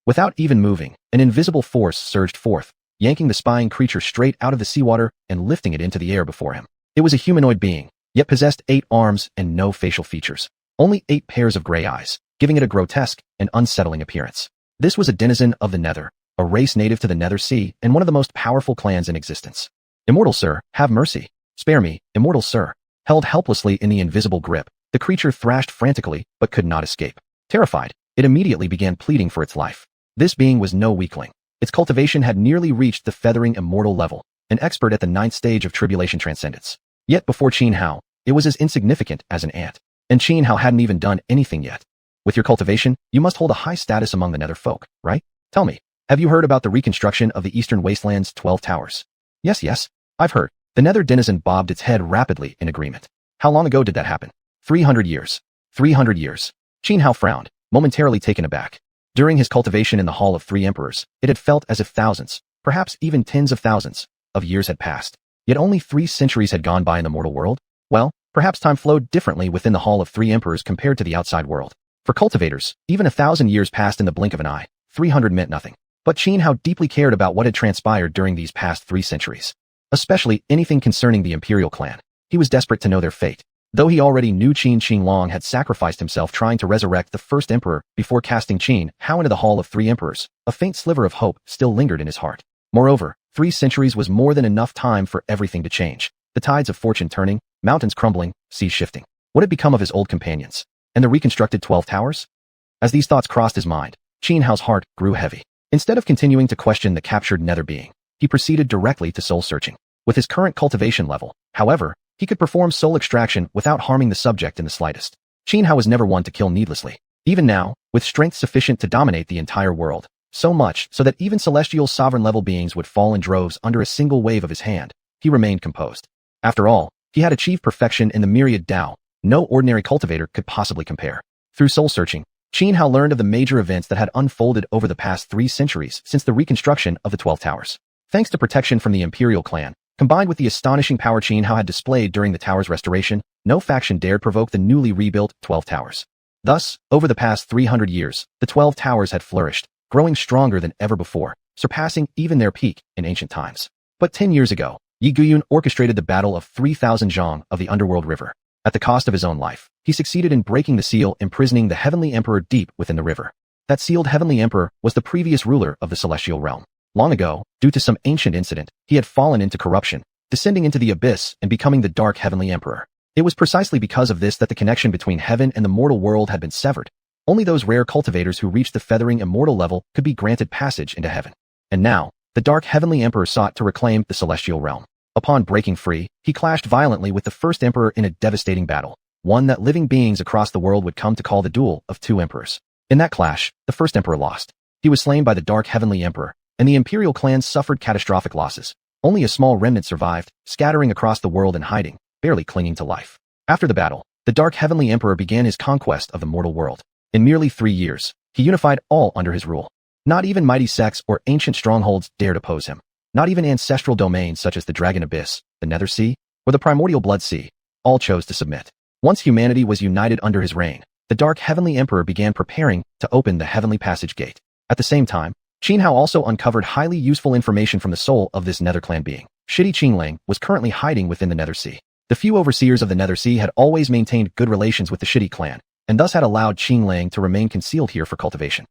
Without even moving, an invisible force surged forth, yanking the spying creature straight out of the seawater and lifting it into the air before him. It was a humanoid being, yet possessed 8 arms and no facial features. Only 8 pairs of gray eyes, giving it a grotesque and unsettling appearance. This was a denizen of the Nether, a race native to the Nether Sea and one of the most powerful clans in existence. Immortal sir, have mercy. Spare me, immortal sir. Held helplessly in the invisible grip, the creature thrashed frantically but could not escape. Terrified, it immediately began pleading for its life. This being was no weakling. Its cultivation had nearly reached the feathering immortal level, an expert at the 9th stage of tribulation transcendence. Yet before Xianhao, it was as insignificant as an ant. And Xianhao hadn't even done anything yet. With your cultivation, you must hold a high status among the Nether folk, right? Tell me, have you heard about the reconstruction of the Eastern Wasteland's 12 Towers? Yes, I've heard. The Nether denizen bobbed its head rapidly in agreement. How long ago did that happen? 300 years. 300 years. Xianhao frowned, momentarily taken aback. During his cultivation in the Hall of Three Emperors, it had felt as if thousands, perhaps even tens of thousands, of years had passed. Yet only 3 centuries had gone by in the mortal world? Well, perhaps time flowed differently within the Hall of Three Emperors compared to the outside world. For cultivators, even 1,000 years passed in the blink of an eye. 300 meant nothing. But Xianhao deeply cared about what had transpired during these past 3 centuries. Especially anything concerning the imperial clan. He was desperate to know their fate. Though he already knew Qin Shi Huang had sacrificed himself trying to resurrect the first emperor before casting Xianhao into the Hall of Three Emperors, a faint sliver of hope still lingered in his heart. Moreover, 3 centuries was more than enough time for everything to change. The tides of fortune turning, mountains crumbling, seas shifting. What had become of his old companions? And the reconstructed 12 Towers? As these thoughts crossed his mind, Xianhao's heart grew heavy. Instead of continuing to question the captured nether being, he proceeded directly to soul searching. With his current cultivation level, however, he could perform soul extraction without harming the subject in the slightest. Xianxia was never one to kill needlessly. Even now, with strength sufficient to dominate the entire world, so much so that even celestial sovereign-level beings would fall in droves under a single wave of his hand, he remained composed. After all, he had achieved perfection in the myriad Tao no ordinary cultivator could possibly compare. Through soul-searching, Xianxia learned of the major events that had unfolded over the past 3 centuries since the reconstruction of the 12 Towers. Thanks to protection from the Imperial clan, combined with the astonishing power Xianxia had displayed during the tower's restoration, no faction dared provoke the newly rebuilt 12 Towers. Thus, over the past 300 years, the 12 Towers had flourished, growing stronger than ever before, surpassing even their peak in ancient times. But 10 years ago, Xiuxian orchestrated the battle of 3,000 zhang of the underworld river. At the cost of his own life, he succeeded in breaking the seal, imprisoning the Heavenly Emperor deep within the river. That sealed Heavenly Emperor was the previous ruler of the celestial realm. Long ago, due to some ancient incident, he had fallen into corruption, descending into the abyss and becoming the Dark Heavenly Emperor. It was precisely because of this that the connection between heaven and the mortal world had been severed. Only those rare cultivators who reached the feathering immortal level could be granted passage into heaven. And now, the Dark Heavenly Emperor sought to reclaim the celestial realm. Upon breaking free, he clashed violently with the first emperor in a devastating battle, one that living beings across the world would come to call the duel of 2 emperors. In that clash, the first emperor lost. He was slain by the Dark Heavenly Emperor, and the imperial clans suffered catastrophic losses. Only a small remnant survived, scattering across the world and hiding, barely clinging to life. After the battle, the Dark Heavenly Emperor began his conquest of the mortal world. In merely 3 years, he unified all under his rule. Not even mighty sects or ancient strongholds dared oppose him. Not even ancestral domains such as the Dragon Abyss, the Nether Sea, or the Primordial Blood Sea, all chose to submit. Once humanity was united under his reign, the Dark Heavenly Emperor began preparing to open the Heavenly Passage Gate. At the same time, Xianxia also uncovered highly useful information from the soul of this Nether clan being. Xiuxian was currently hiding within the Nether Sea. The few overseers of the Nether Sea had always maintained good relations with the Xiuxian clan, and thus had allowed Xiuxian to remain concealed here for cultivation.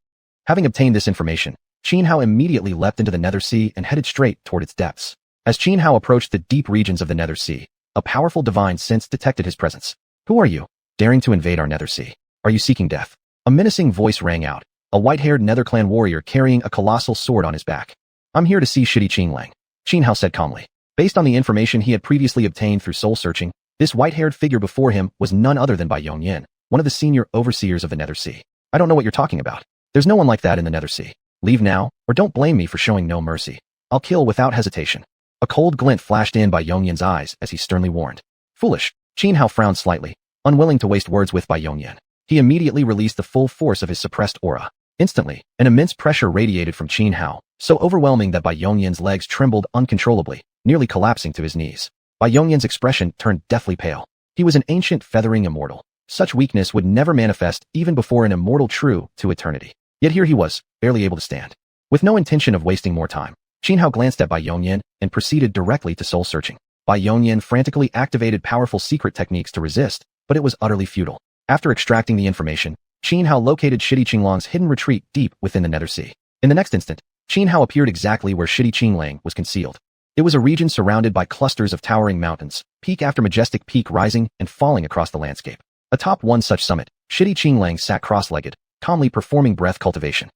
Having obtained this information, Xianxia immediately leapt into the Nether Sea and headed straight toward its depths. As Xianxia approached the deep regions of the Nether Sea, a powerful divine sense detected his presence. "Who are you, daring to invade our Nether Sea? Are you seeking death?" A menacing voice rang out, a white-haired Nether clan warrior carrying a colossal sword on his back. "I'm here to see Xiuxian," Xianxia said calmly. Based on the information he had previously obtained through soul-searching, this white-haired figure before him was none other than Yongyan, one of the senior overseers of the Nether Sea. "I don't know what you're talking about. There's no one like that in the Nether Sea. Leave now, or don't blame me for showing no mercy. I'll kill without hesitation." A cold glint flashed in by Yongyan's eyes as he sternly warned. "Foolish." Xianxia frowned slightly, unwilling to waste words with Yongyan. He immediately released the full force of his suppressed aura. Instantly, an immense pressure radiated from Xianxia, so overwhelming that Yongyan's legs trembled uncontrollably, nearly collapsing to his knees. Yongyan's expression turned deathly pale. He was an ancient feathering immortal. Such weakness would never manifest even before an immortal true to eternity. Yet here he was, barely able to stand. With no intention of wasting more time, Xianxia glanced at Yongyan and proceeded directly to soul-searching. Yongyan frantically activated powerful secret techniques to resist, but it was utterly futile. After extracting the information, Xianxia located Xiuxian's hidden retreat deep within the Nether Sea. In the next instant, Xianxia appeared exactly where Xiuxian was concealed. It was a region surrounded by clusters of towering mountains, peak after majestic peak rising and falling across the landscape. Atop one such summit, Xiuxian sat cross-legged, calmly performing breath cultivation.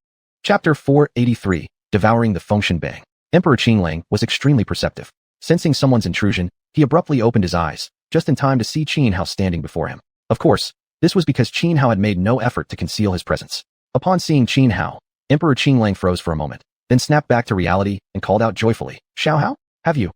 Chapter 483, Devouring the Fengshen Bang. Emperor Xianxia was extremely perceptive. Sensing someone's intrusion, he abruptly opened his eyes, just in time to see Xianxia standing before him. Of course, this was because Xianxia had made no effort to conceal his presence. Upon seeing Xianxia, Emperor Xianxia froze for a moment, then snapped back to reality and called out joyfully, "Xiaohao? Have you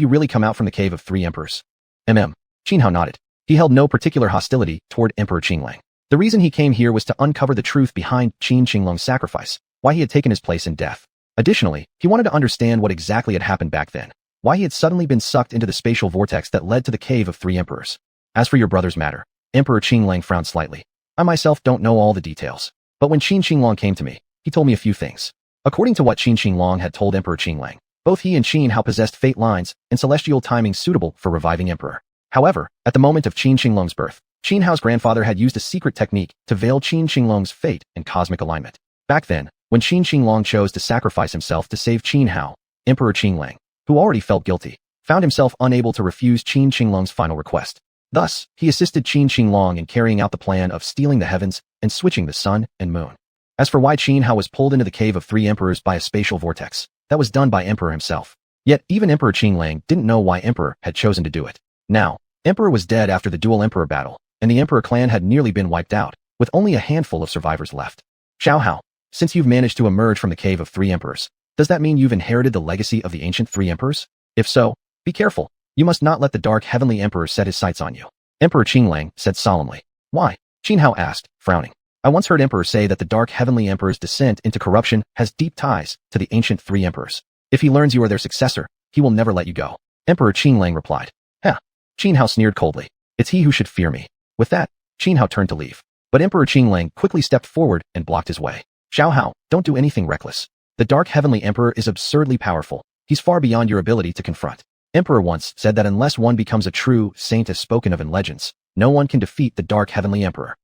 really come out from the cave of 3 emperors?" Xianxia nodded. He held no particular hostility toward Emperor Xianxia. The reason he came here was to uncover the truth behind Xiuxian's sacrifice, why he had taken his place in death. Additionally, he wanted to understand what exactly had happened back then, why he had suddenly been sucked into the spatial vortex that led to the cave of 3 emperors. "As for your brother's matter," Emperor Xianxia frowned slightly. "I myself don't know all the details, but when Xiuxian came to me, he told me a few things." According to what Xiuxian had told Emperor Xianxia, both he and Xianxia possessed fate lines and celestial timing suitable for reviving emperor. However, at the moment of Xiuxian's birth, Xianxia's grandfather had used a secret technique to veil Xiuxian's fate and cosmic alignment. Back then, when Xiuxian chose to sacrifice himself to save Xianxia, Emperor Xianxia, who already felt guilty, found himself unable to refuse Xiuxian's final request. Thus, he assisted Xiuxian in carrying out the plan of stealing the heavens and switching the sun and moon. As for why Qin Hao was pulled into the Cave of Three Emperors by a spatial vortex, that was done by Emperor himself. Yet even Emperor Qinglang didn't know why Emperor had chosen to do it. Now, Emperor was dead after the dual Emperor battle, and the Emperor clan had nearly been wiped out, with only a handful of survivors left. Xiao, since you've managed to emerge from the Cave of Three Emperors, does that mean you've inherited the legacy of the ancient Three Emperors? If so, be careful. You must not let the Dark Heavenly Emperor set his sights on you. Emperor Qinglang said solemnly. Why? Qin Hao asked, frowning. I once heard Emperor say that the Dark Heavenly Emperor's descent into corruption has deep ties to the ancient Three Emperors. If he learns you are their successor, he will never let you go. Emperor Qinglang replied. Qin Hao sneered coldly. It's he who should fear me. With that, Qin Hao turned to leave. But Emperor Qinglang quickly stepped forward and blocked his way. Xiao, don't do anything reckless. The Dark Heavenly Emperor is absurdly powerful. He's far beyond your ability to confront. Emperor once said that unless one becomes a true saint as spoken of in legends, no one can defeat the Dark Heavenly Emperor.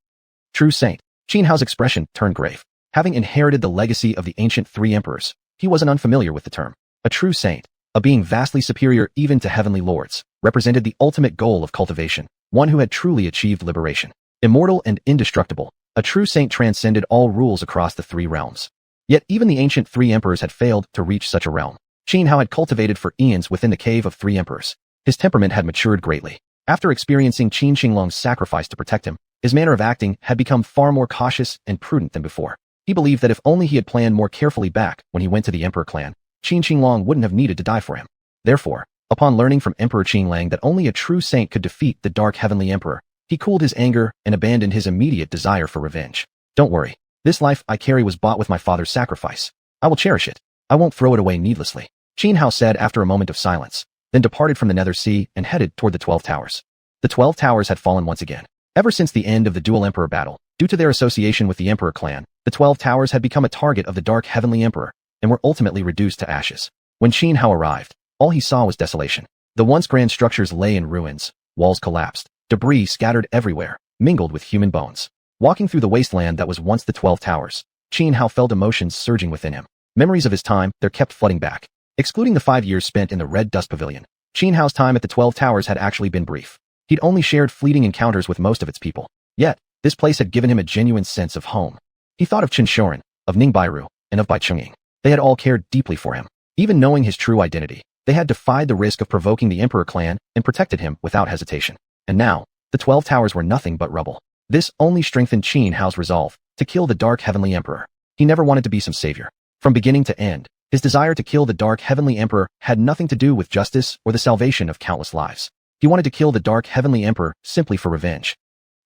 True saint. Qin Hao's expression turned grave. Having inherited the legacy of the ancient Three Emperors, he wasn't unfamiliar with the term. A true saint, a being vastly superior even to heavenly lords, represented the ultimate goal of cultivation, one who had truly achieved liberation. Immortal and indestructible, a true saint transcended all rules across the three realms. Yet even the ancient Three Emperors had failed to reach such a realm. Qin Hao had cultivated for eons within the Cave of Three Emperors. His temperament had matured greatly. After experiencing Qin Qinglong's sacrifice to protect him, his manner of acting had become far more cautious and prudent than before. He believed that if only he had planned more carefully back when he went to the Emperor clan, Qin Qinglong wouldn't have needed to die for him. Therefore, upon learning from Emperor Qinglang that only a true saint could defeat the Dark Heavenly Emperor, he cooled his anger and abandoned his immediate desire for revenge. Don't worry. This life I carry was bought with my father's sacrifice. I will cherish it. I won't throw it away needlessly. Qin Hao said after a moment of silence, then departed from the Nether Sea and headed toward the 12 Towers. The 12 Towers had fallen once again. Ever since the end of the dual Emperor battle, due to their association with the Emperor clan, the 12 Towers had become a target of the Dark Heavenly Emperor and were ultimately reduced to ashes. When Qin Hao arrived, all he saw was desolation. The once grand structures lay in ruins, walls collapsed, debris scattered everywhere, mingled with human bones. Walking through the wasteland that was once the 12 Towers, Qin Hao felt emotions surging within him. Memories of his time there kept flooding back. Excluding the 5 years spent in the Red Dust Pavilion, Qin Hao's time at the 12 Towers had actually been brief. He'd only shared fleeting encounters with most of its people. Yet, this place had given him a genuine sense of home. He thought of Qinshuren, of Ningbairu, and of Bai Chungying. They had all cared deeply for him. Even knowing his true identity, they had defied the risk of provoking the Emperor clan and protected him without hesitation. And now, the 12 Towers were nothing but rubble. This only strengthened Qin Hao's resolve to kill the Dark Heavenly Emperor. He never wanted to be some savior. From beginning to end, his desire to kill the Dark Heavenly Emperor had nothing to do with justice or the salvation of countless lives. He wanted to kill the Dark Heavenly Emperor simply for revenge.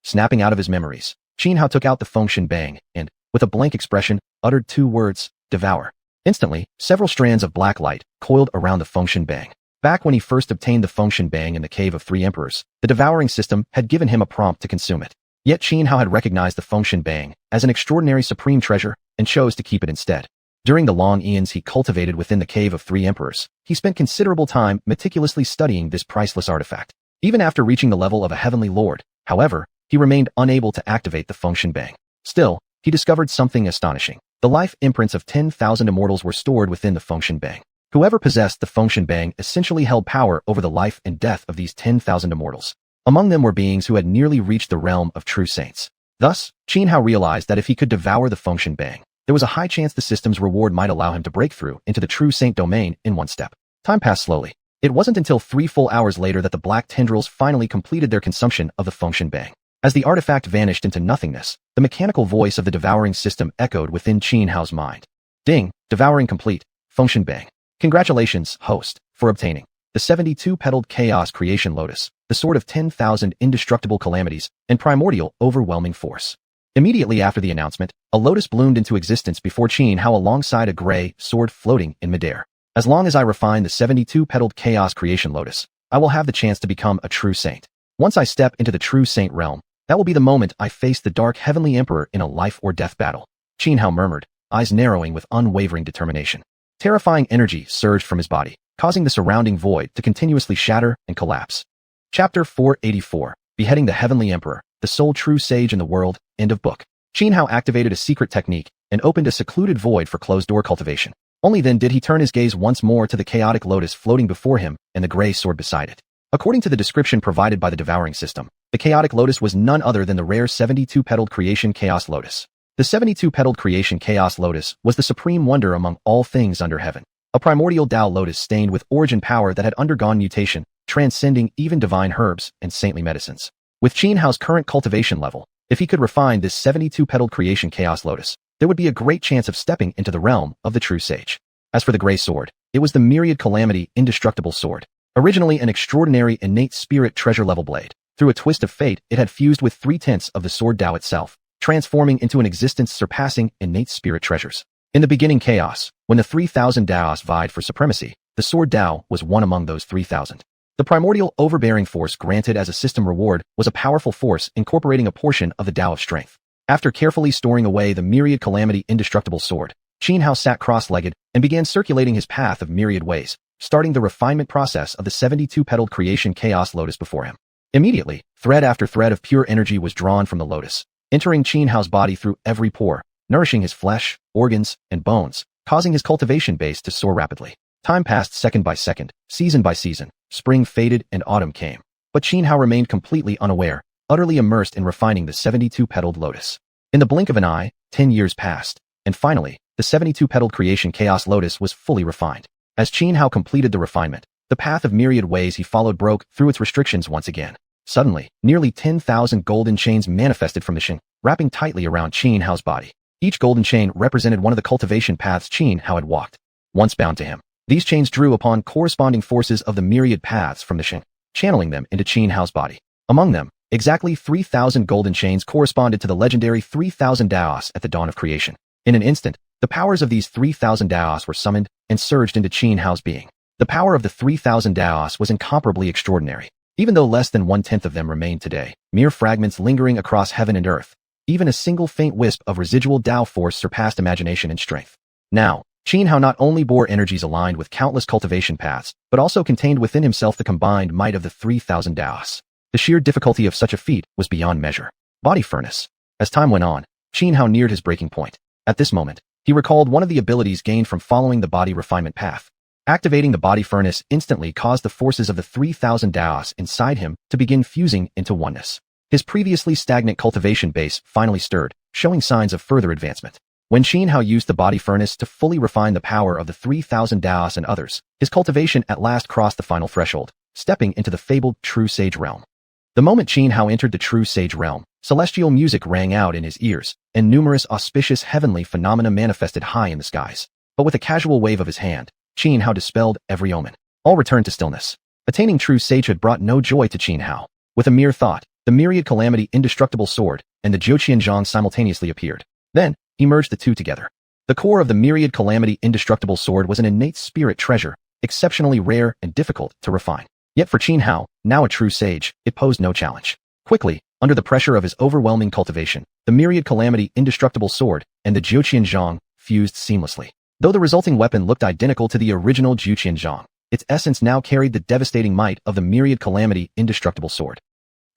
Snapping out of his memories, Qin Hao took out the Fengshen Bang and, with a blank expression, uttered 2 words, devour. Instantly, several strands of black light coiled around the Fengshen Bang. Back when he first obtained the Fengshen Bang in the Cave of Three Emperors, the devouring system had given him a prompt to consume it. Yet Qin Hao had recognized the Fengshen Bang as an extraordinary supreme treasure and chose to keep it instead. During the long eons he cultivated within the Cave of Three Emperors, he spent considerable time meticulously studying this priceless artifact. Even after reaching the level of a heavenly lord, however, he remained unable to activate the Fengshen Bang. Still, he discovered something astonishing. The life imprints of 10,000 immortals were stored within the Fengshen Bang. Whoever possessed the Fengshen Bang essentially held power over the life and death of these 10,000 immortals. Among them were beings who had nearly reached the realm of true saints. Thus, Qin Hao realized that if he could devour the Fengshen Bang, there was a high chance the system's reward might allow him to break through into the true saint domain in one step. Time passed slowly. It wasn't until 3 full hours later that the black tendrils finally completed their consumption of the Fengshen Bang. As the artifact vanished into nothingness, the mechanical voice of the devouring system echoed within Qin Hao's mind. Ding, devouring complete, Fengshen Bang. Congratulations, host, for obtaining the 72-petaled chaos creation lotus, the sword of 10,000 indestructible calamities, and primordial overwhelming force. Immediately after the announcement, a lotus bloomed into existence before Qin Hao alongside a gray sword floating in midair. As long as I refine the 72-petaled chaos creation lotus, I will have the chance to become a true saint. Once I step into the true saint realm, that will be the moment I face the Dark Heavenly Emperor in a life or death battle. Qin Hao murmured, eyes narrowing with unwavering determination. Terrifying energy surged from his body, causing the surrounding void to continuously shatter and collapse. Chapter 484, Beheading the Heavenly Emperor, the sole true sage in the world, end of book. Qin Hao activated a secret technique and opened a secluded void for closed-door cultivation. Only then did he turn his gaze once more to the chaotic lotus floating before him and the gray sword beside it. According to the description provided by the devouring system, the chaotic lotus was none other than the rare 72-petaled creation chaos lotus. The 72-petaled creation chaos lotus was the supreme wonder among all things under heaven. A primordial Tao lotus stained with origin power that had undergone mutation, transcending even divine herbs and saintly medicines. With Xianhua's current cultivation level, if he could refine this 72-petaled creation chaos lotus, there would be a great chance of stepping into the realm of the true sage. As for the gray sword, it was the myriad calamity indestructible sword. Originally an extraordinary innate spirit treasure-level blade, through a twist of fate, it had fused with 3/10 of the sword Tao itself, transforming into an existence surpassing innate spirit treasures. In the beginning chaos, when the 3,000 Daos vied for supremacy, the sword Tao was one among those 3,000. The primordial overbearing force granted as a system reward was a powerful force incorporating a portion of the Tao of strength. After carefully storing away the myriad calamity indestructible sword, Xianhua sat cross-legged and began circulating his path of myriad ways, starting the refinement process of the 72-petaled creation chaos lotus before him. Immediately, thread after thread of pure energy was drawn from the lotus, entering Xianhua's body through every pore, nourishing his flesh, organs, and bones, causing his cultivation base to soar rapidly. Time passed second by second, season by season, spring faded and autumn came. But Xianhua remained completely unaware, utterly immersed in refining the 72-petaled lotus. In the blink of an eye, 10 years passed, and finally, the 72-petaled creation chaos lotus was fully refined. As Xianhua completed the refinement, the path of myriad ways he followed broke through its restrictions once again. Suddenly, nearly 10,000 golden chains manifested from the Xing, wrapping tightly around Xianhua's body. Each golden chain represented one of the cultivation paths Xianhua had walked, once bound to him. These chains drew upon corresponding forces of the myriad paths from the Xing, channeling them into Xianhua's body. Among them, exactly 3,000 golden chains corresponded to the legendary 3,000 Daos at the dawn of creation. In an instant, the powers of these 3,000 Daos were summoned and surged into Xianhua's being. The power of the 3,000 Daos was incomparably extraordinary. Even though less than 1/10 of them remained today, mere fragments lingering across heaven and earth, even a single faint wisp of residual Tao force surpassed imagination and strength. Now, Xianhua not only bore energies aligned with countless cultivation paths, but also contained within himself the combined might of the 3,000 Daos. The sheer difficulty of such a feat was beyond measure. Body furnace. As time went on, Xianhua neared his breaking point. At this moment, he recalled one of the abilities gained from following the body refinement path. Activating the body furnace instantly caused the forces of the 3,000 Daos inside him to begin fusing into oneness. His previously stagnant cultivation base finally stirred, showing signs of further advancement. When Xianhua used the body furnace to fully refine the power of the 3,000 Daos and others, his cultivation at last crossed the final threshold, stepping into the fabled true sage realm. The moment Xianhua entered the true sage realm, celestial music rang out in his ears, and numerous auspicious heavenly phenomena manifested high in the skies. But with a casual wave of his hand, Xianhua dispelled every omen. All returned to stillness. Attaining true sagehood brought no joy to Xianhua. With a mere thought, the myriad calamity indestructible sword and the xiuxian simultaneously appeared. Then, he merged the two together. The core of the myriad calamity indestructible sword was an innate spirit treasure, exceptionally rare and difficult to refine. Yet for Xianhua, now a true sage, it posed no challenge. Quickly, under the pressure of his overwhelming cultivation, the myriad calamity indestructible sword and the xiuxian fused seamlessly. Though the resulting weapon looked identical to the original xiuxian, its essence now carried the devastating might of the myriad calamity indestructible sword.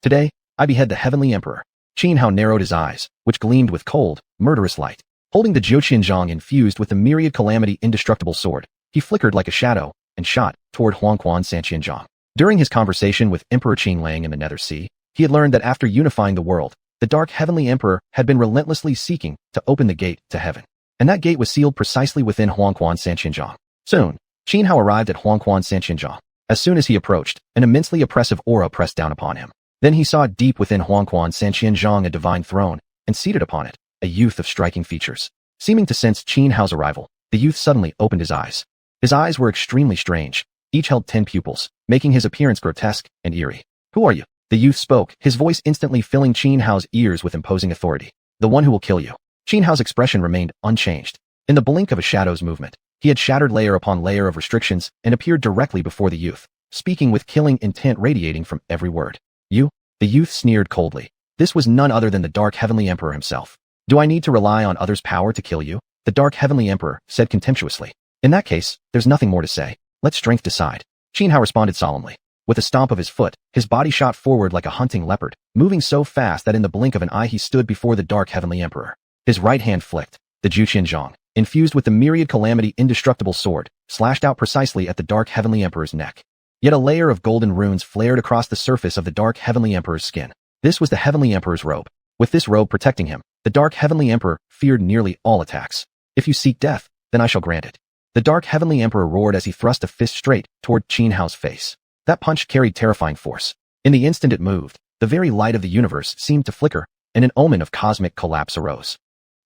Today, I behead the heavenly emperor. Xianhua narrowed his eyes, which gleamed with cold, murderous light. Holding the xiuxian infused with the myriad calamity indestructible sword, he flickered like a shadow and shot toward xuanhuan xianxia. During his conversation with Emperor Qinglang in the Nether Sea, he had learned that after unifying the world, the dark heavenly emperor had been relentlessly seeking to open the gate to heaven. And that gate was sealed precisely within xuanhuan xianxia. Soon, Xianhua arrived at xuanhuan xianxia. As soon as he approached, an immensely oppressive aura pressed down upon him. Then he saw deep within xuanhuan xianxia a divine throne, and seated upon it, a youth of striking features. Seeming to sense Xianhua's arrival, the youth suddenly opened his eyes. His eyes were extremely strange. Each held 10 pupils, making his appearance grotesque and eerie. "Who are you?" The youth spoke, his voice instantly filling Xianhua's ears with imposing authority. "The one who will kill you." Xianhua's expression remained unchanged. In the blink of a shadow's movement, he had shattered layer upon layer of restrictions and appeared directly before the youth, speaking with killing intent radiating from every word. "You?" The youth sneered coldly. This was none other than the Dark Heavenly Emperor himself. "Do I need to rely on others' power to kill you?" The Dark Heavenly Emperor said contemptuously. "In that case, there's nothing more to say. Let strength decide." Xianhua responded solemnly. With a stomp of his foot, his body shot forward like a hunting leopard, moving so fast that in the blink of an eye he stood before the Dark Heavenly Emperor. His right hand flicked. The xiuxian, infused with the myriad calamity indestructible sword, slashed out precisely at the Dark Heavenly Emperor's neck. Yet a layer of golden runes flared across the surface of the Dark Heavenly Emperor's skin. This was the Heavenly Emperor's robe. With this robe protecting him, The Dark Heavenly Emperor feared nearly all attacks. If you seek death, then I shall grant it. The Dark Heavenly Emperor roared as he thrust a fist straight toward Xianhao's face. That punch carried terrifying force. In the instant it moved, the very light of the universe seemed to flicker, and an omen of cosmic collapse arose.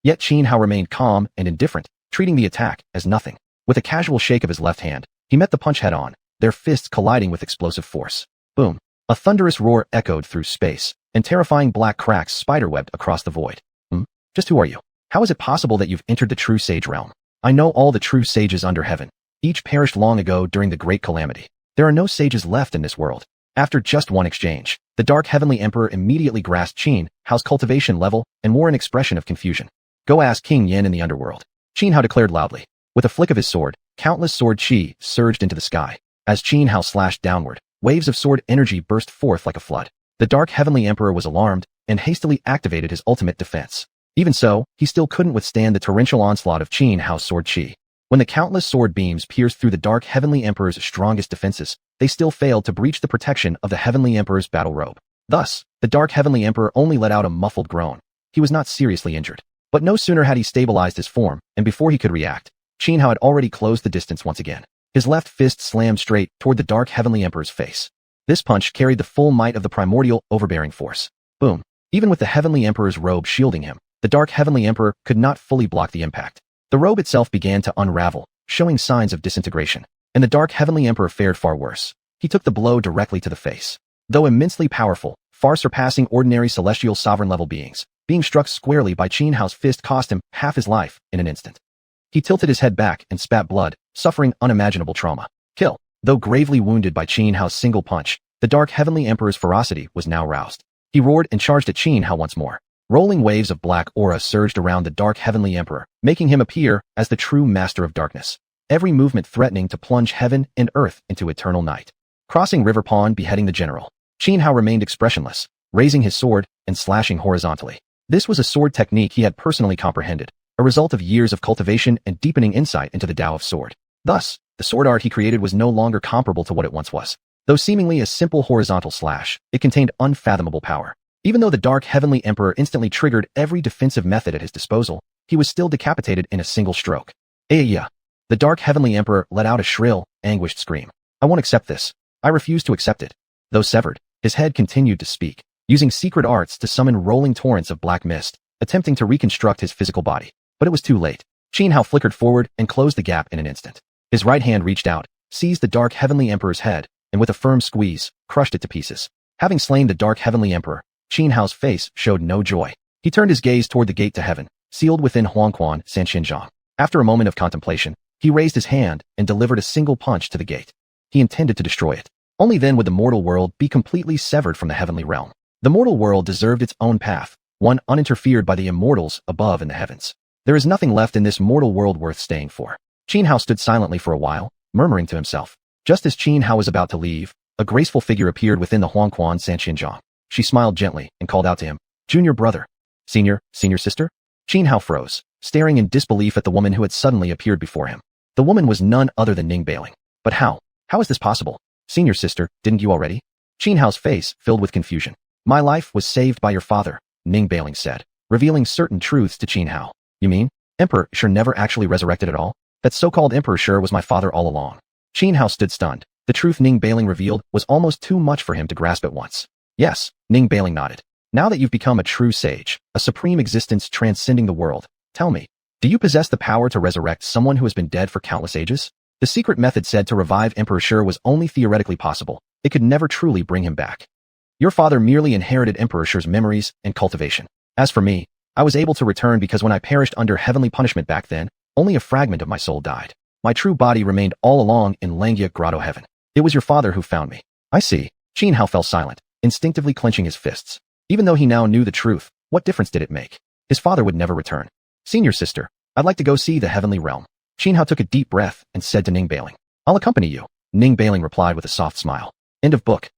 Yet Xianhao remained calm and indifferent, treating the attack as nothing. With a casual shake of his left hand, he met the punch head-on, their fists colliding with explosive force. Boom! A thunderous roar echoed through space, and terrifying black cracks spiderwebbed across the void. Just who are you? How is it possible that you've entered the true sage realm? I know all the true sages under heaven. Each perished long ago during the great calamity. There are no sages left in this world. After just one exchange, the Dark Heavenly Emperor immediately grasped Xianhao's cultivation level and wore an expression of confusion. Go ask King Yan in the underworld. Xianhao declared loudly. With a flick of his sword, countless sword chi surged into the sky. As Xianhao slashed downward, waves of sword energy burst forth like a flood. The Dark Heavenly Emperor was alarmed and hastily activated his ultimate defense. Even so, he still couldn't withstand the torrential onslaught of Xianhao's sword chi. When the countless sword beams pierced through the Dark Heavenly Emperor's strongest defenses, they still failed to breach the protection of the Heavenly Emperor's battle robe. Thus, the Dark Heavenly Emperor only let out a muffled groan. He was not seriously injured. But no sooner had he stabilized his form, and before he could react, Xianhao had already closed the distance once again. His left fist slammed straight toward the Dark Heavenly Emperor's face. This punch carried the full might of the primordial overbearing force. Boom! Even with the Heavenly Emperor's robe shielding him, the Dark Heavenly Emperor could not fully block the impact. The robe itself began to unravel, showing signs of disintegration. And the Dark Heavenly Emperor fared far worse. He took the blow directly to the face. Though immensely powerful, far surpassing ordinary celestial sovereign-level beings, being struck squarely by Xianhao's fist cost him half his life in an instant. He tilted his head back and spat blood, suffering unimaginable trauma. Kill. Though gravely wounded by Xianhao's single punch, the Dark Heavenly Emperor's ferocity was now roused. He roared and charged at Xianhao once more. Rolling waves of black aura surged around the Dark Heavenly Emperor, making him appear as the true master of darkness. Every movement threatening to plunge heaven and earth into eternal night. Crossing River Pond, beheading the general. Xianhao remained expressionless, raising his sword and slashing horizontally. This was a sword technique he had personally comprehended, a result of years of cultivation and deepening insight into the Tao of sword. Thus, the sword art he created was no longer comparable to what it once was. Though seemingly a simple horizontal slash, it contained unfathomable power. Even though the Dark Heavenly Emperor instantly triggered every defensive method at his disposal, he was still decapitated in a single stroke. Aya! The Dark Heavenly Emperor let out a shrill, anguished scream. I won't accept this. I refuse to accept it. Though severed, his head continued to speak, using secret arts to summon rolling torrents of black mist, attempting to reconstruct his physical body. But it was too late. Xianhao flickered forward and closed the gap in an instant. His right hand reached out, seized the Dark Heavenly Emperor's head, and with a firm squeeze, crushed it to pieces. Having slain the Dark Heavenly Emperor, Xianhao's face showed no joy. He turned his gaze toward the gate to heaven, sealed within xuanhuan sanxianzhang. After a moment of contemplation, he raised his hand and delivered a single punch to the gate. He intended to destroy it. Only then would the mortal world be completely severed from the heavenly realm. The mortal world deserved its own path, one uninterfered by the immortals above in the heavens. There is nothing left in this mortal world worth staying for. Xianhao stood silently for a while, murmuring to himself. Just as Xianhao was about to leave, a graceful figure appeared within the xuanhuan sanxianzhang. She smiled gently and called out to him, Junior brother. Senior sister? Xianhao froze, staring in disbelief at the woman who had suddenly appeared before him. The woman was none other than Ning Bailing. But how? How is this possible? Senior sister, didn't you already? Xianhao's face filled with confusion. My life was saved by your father, Ning Bailing said, revealing certain truths to Xianhao. You mean, Emperor Shi never actually resurrected at all? That so-called Emperor Shi was my father all along. Xianhao stood stunned. The truth Ning Bailing revealed was almost too much for him to grasp at once. Yes, Ning Bailing nodded. Now that you've become a true sage, a supreme existence transcending the world, tell me, do you possess the power to resurrect someone who has been dead for countless ages? The secret method said to revive Emperor Shi was only theoretically possible. It could never truly bring him back. Your father merely inherited Emperor Shi's memories and cultivation. As for me, I was able to return because when I perished under heavenly punishment back then, only a fragment of my soul died. My true body remained all along in Langia Grotto Heaven. It was your father who found me. I see. Xianhao fell silent, instinctively clenching his fists. Even though he now knew the truth, what difference did it make? His father would never return. Senior sister, I'd like to go see the heavenly realm. Xianhao took a deep breath and said to Ning Bailing, I'll accompany you. Ning Bailing replied with a soft smile. End of book.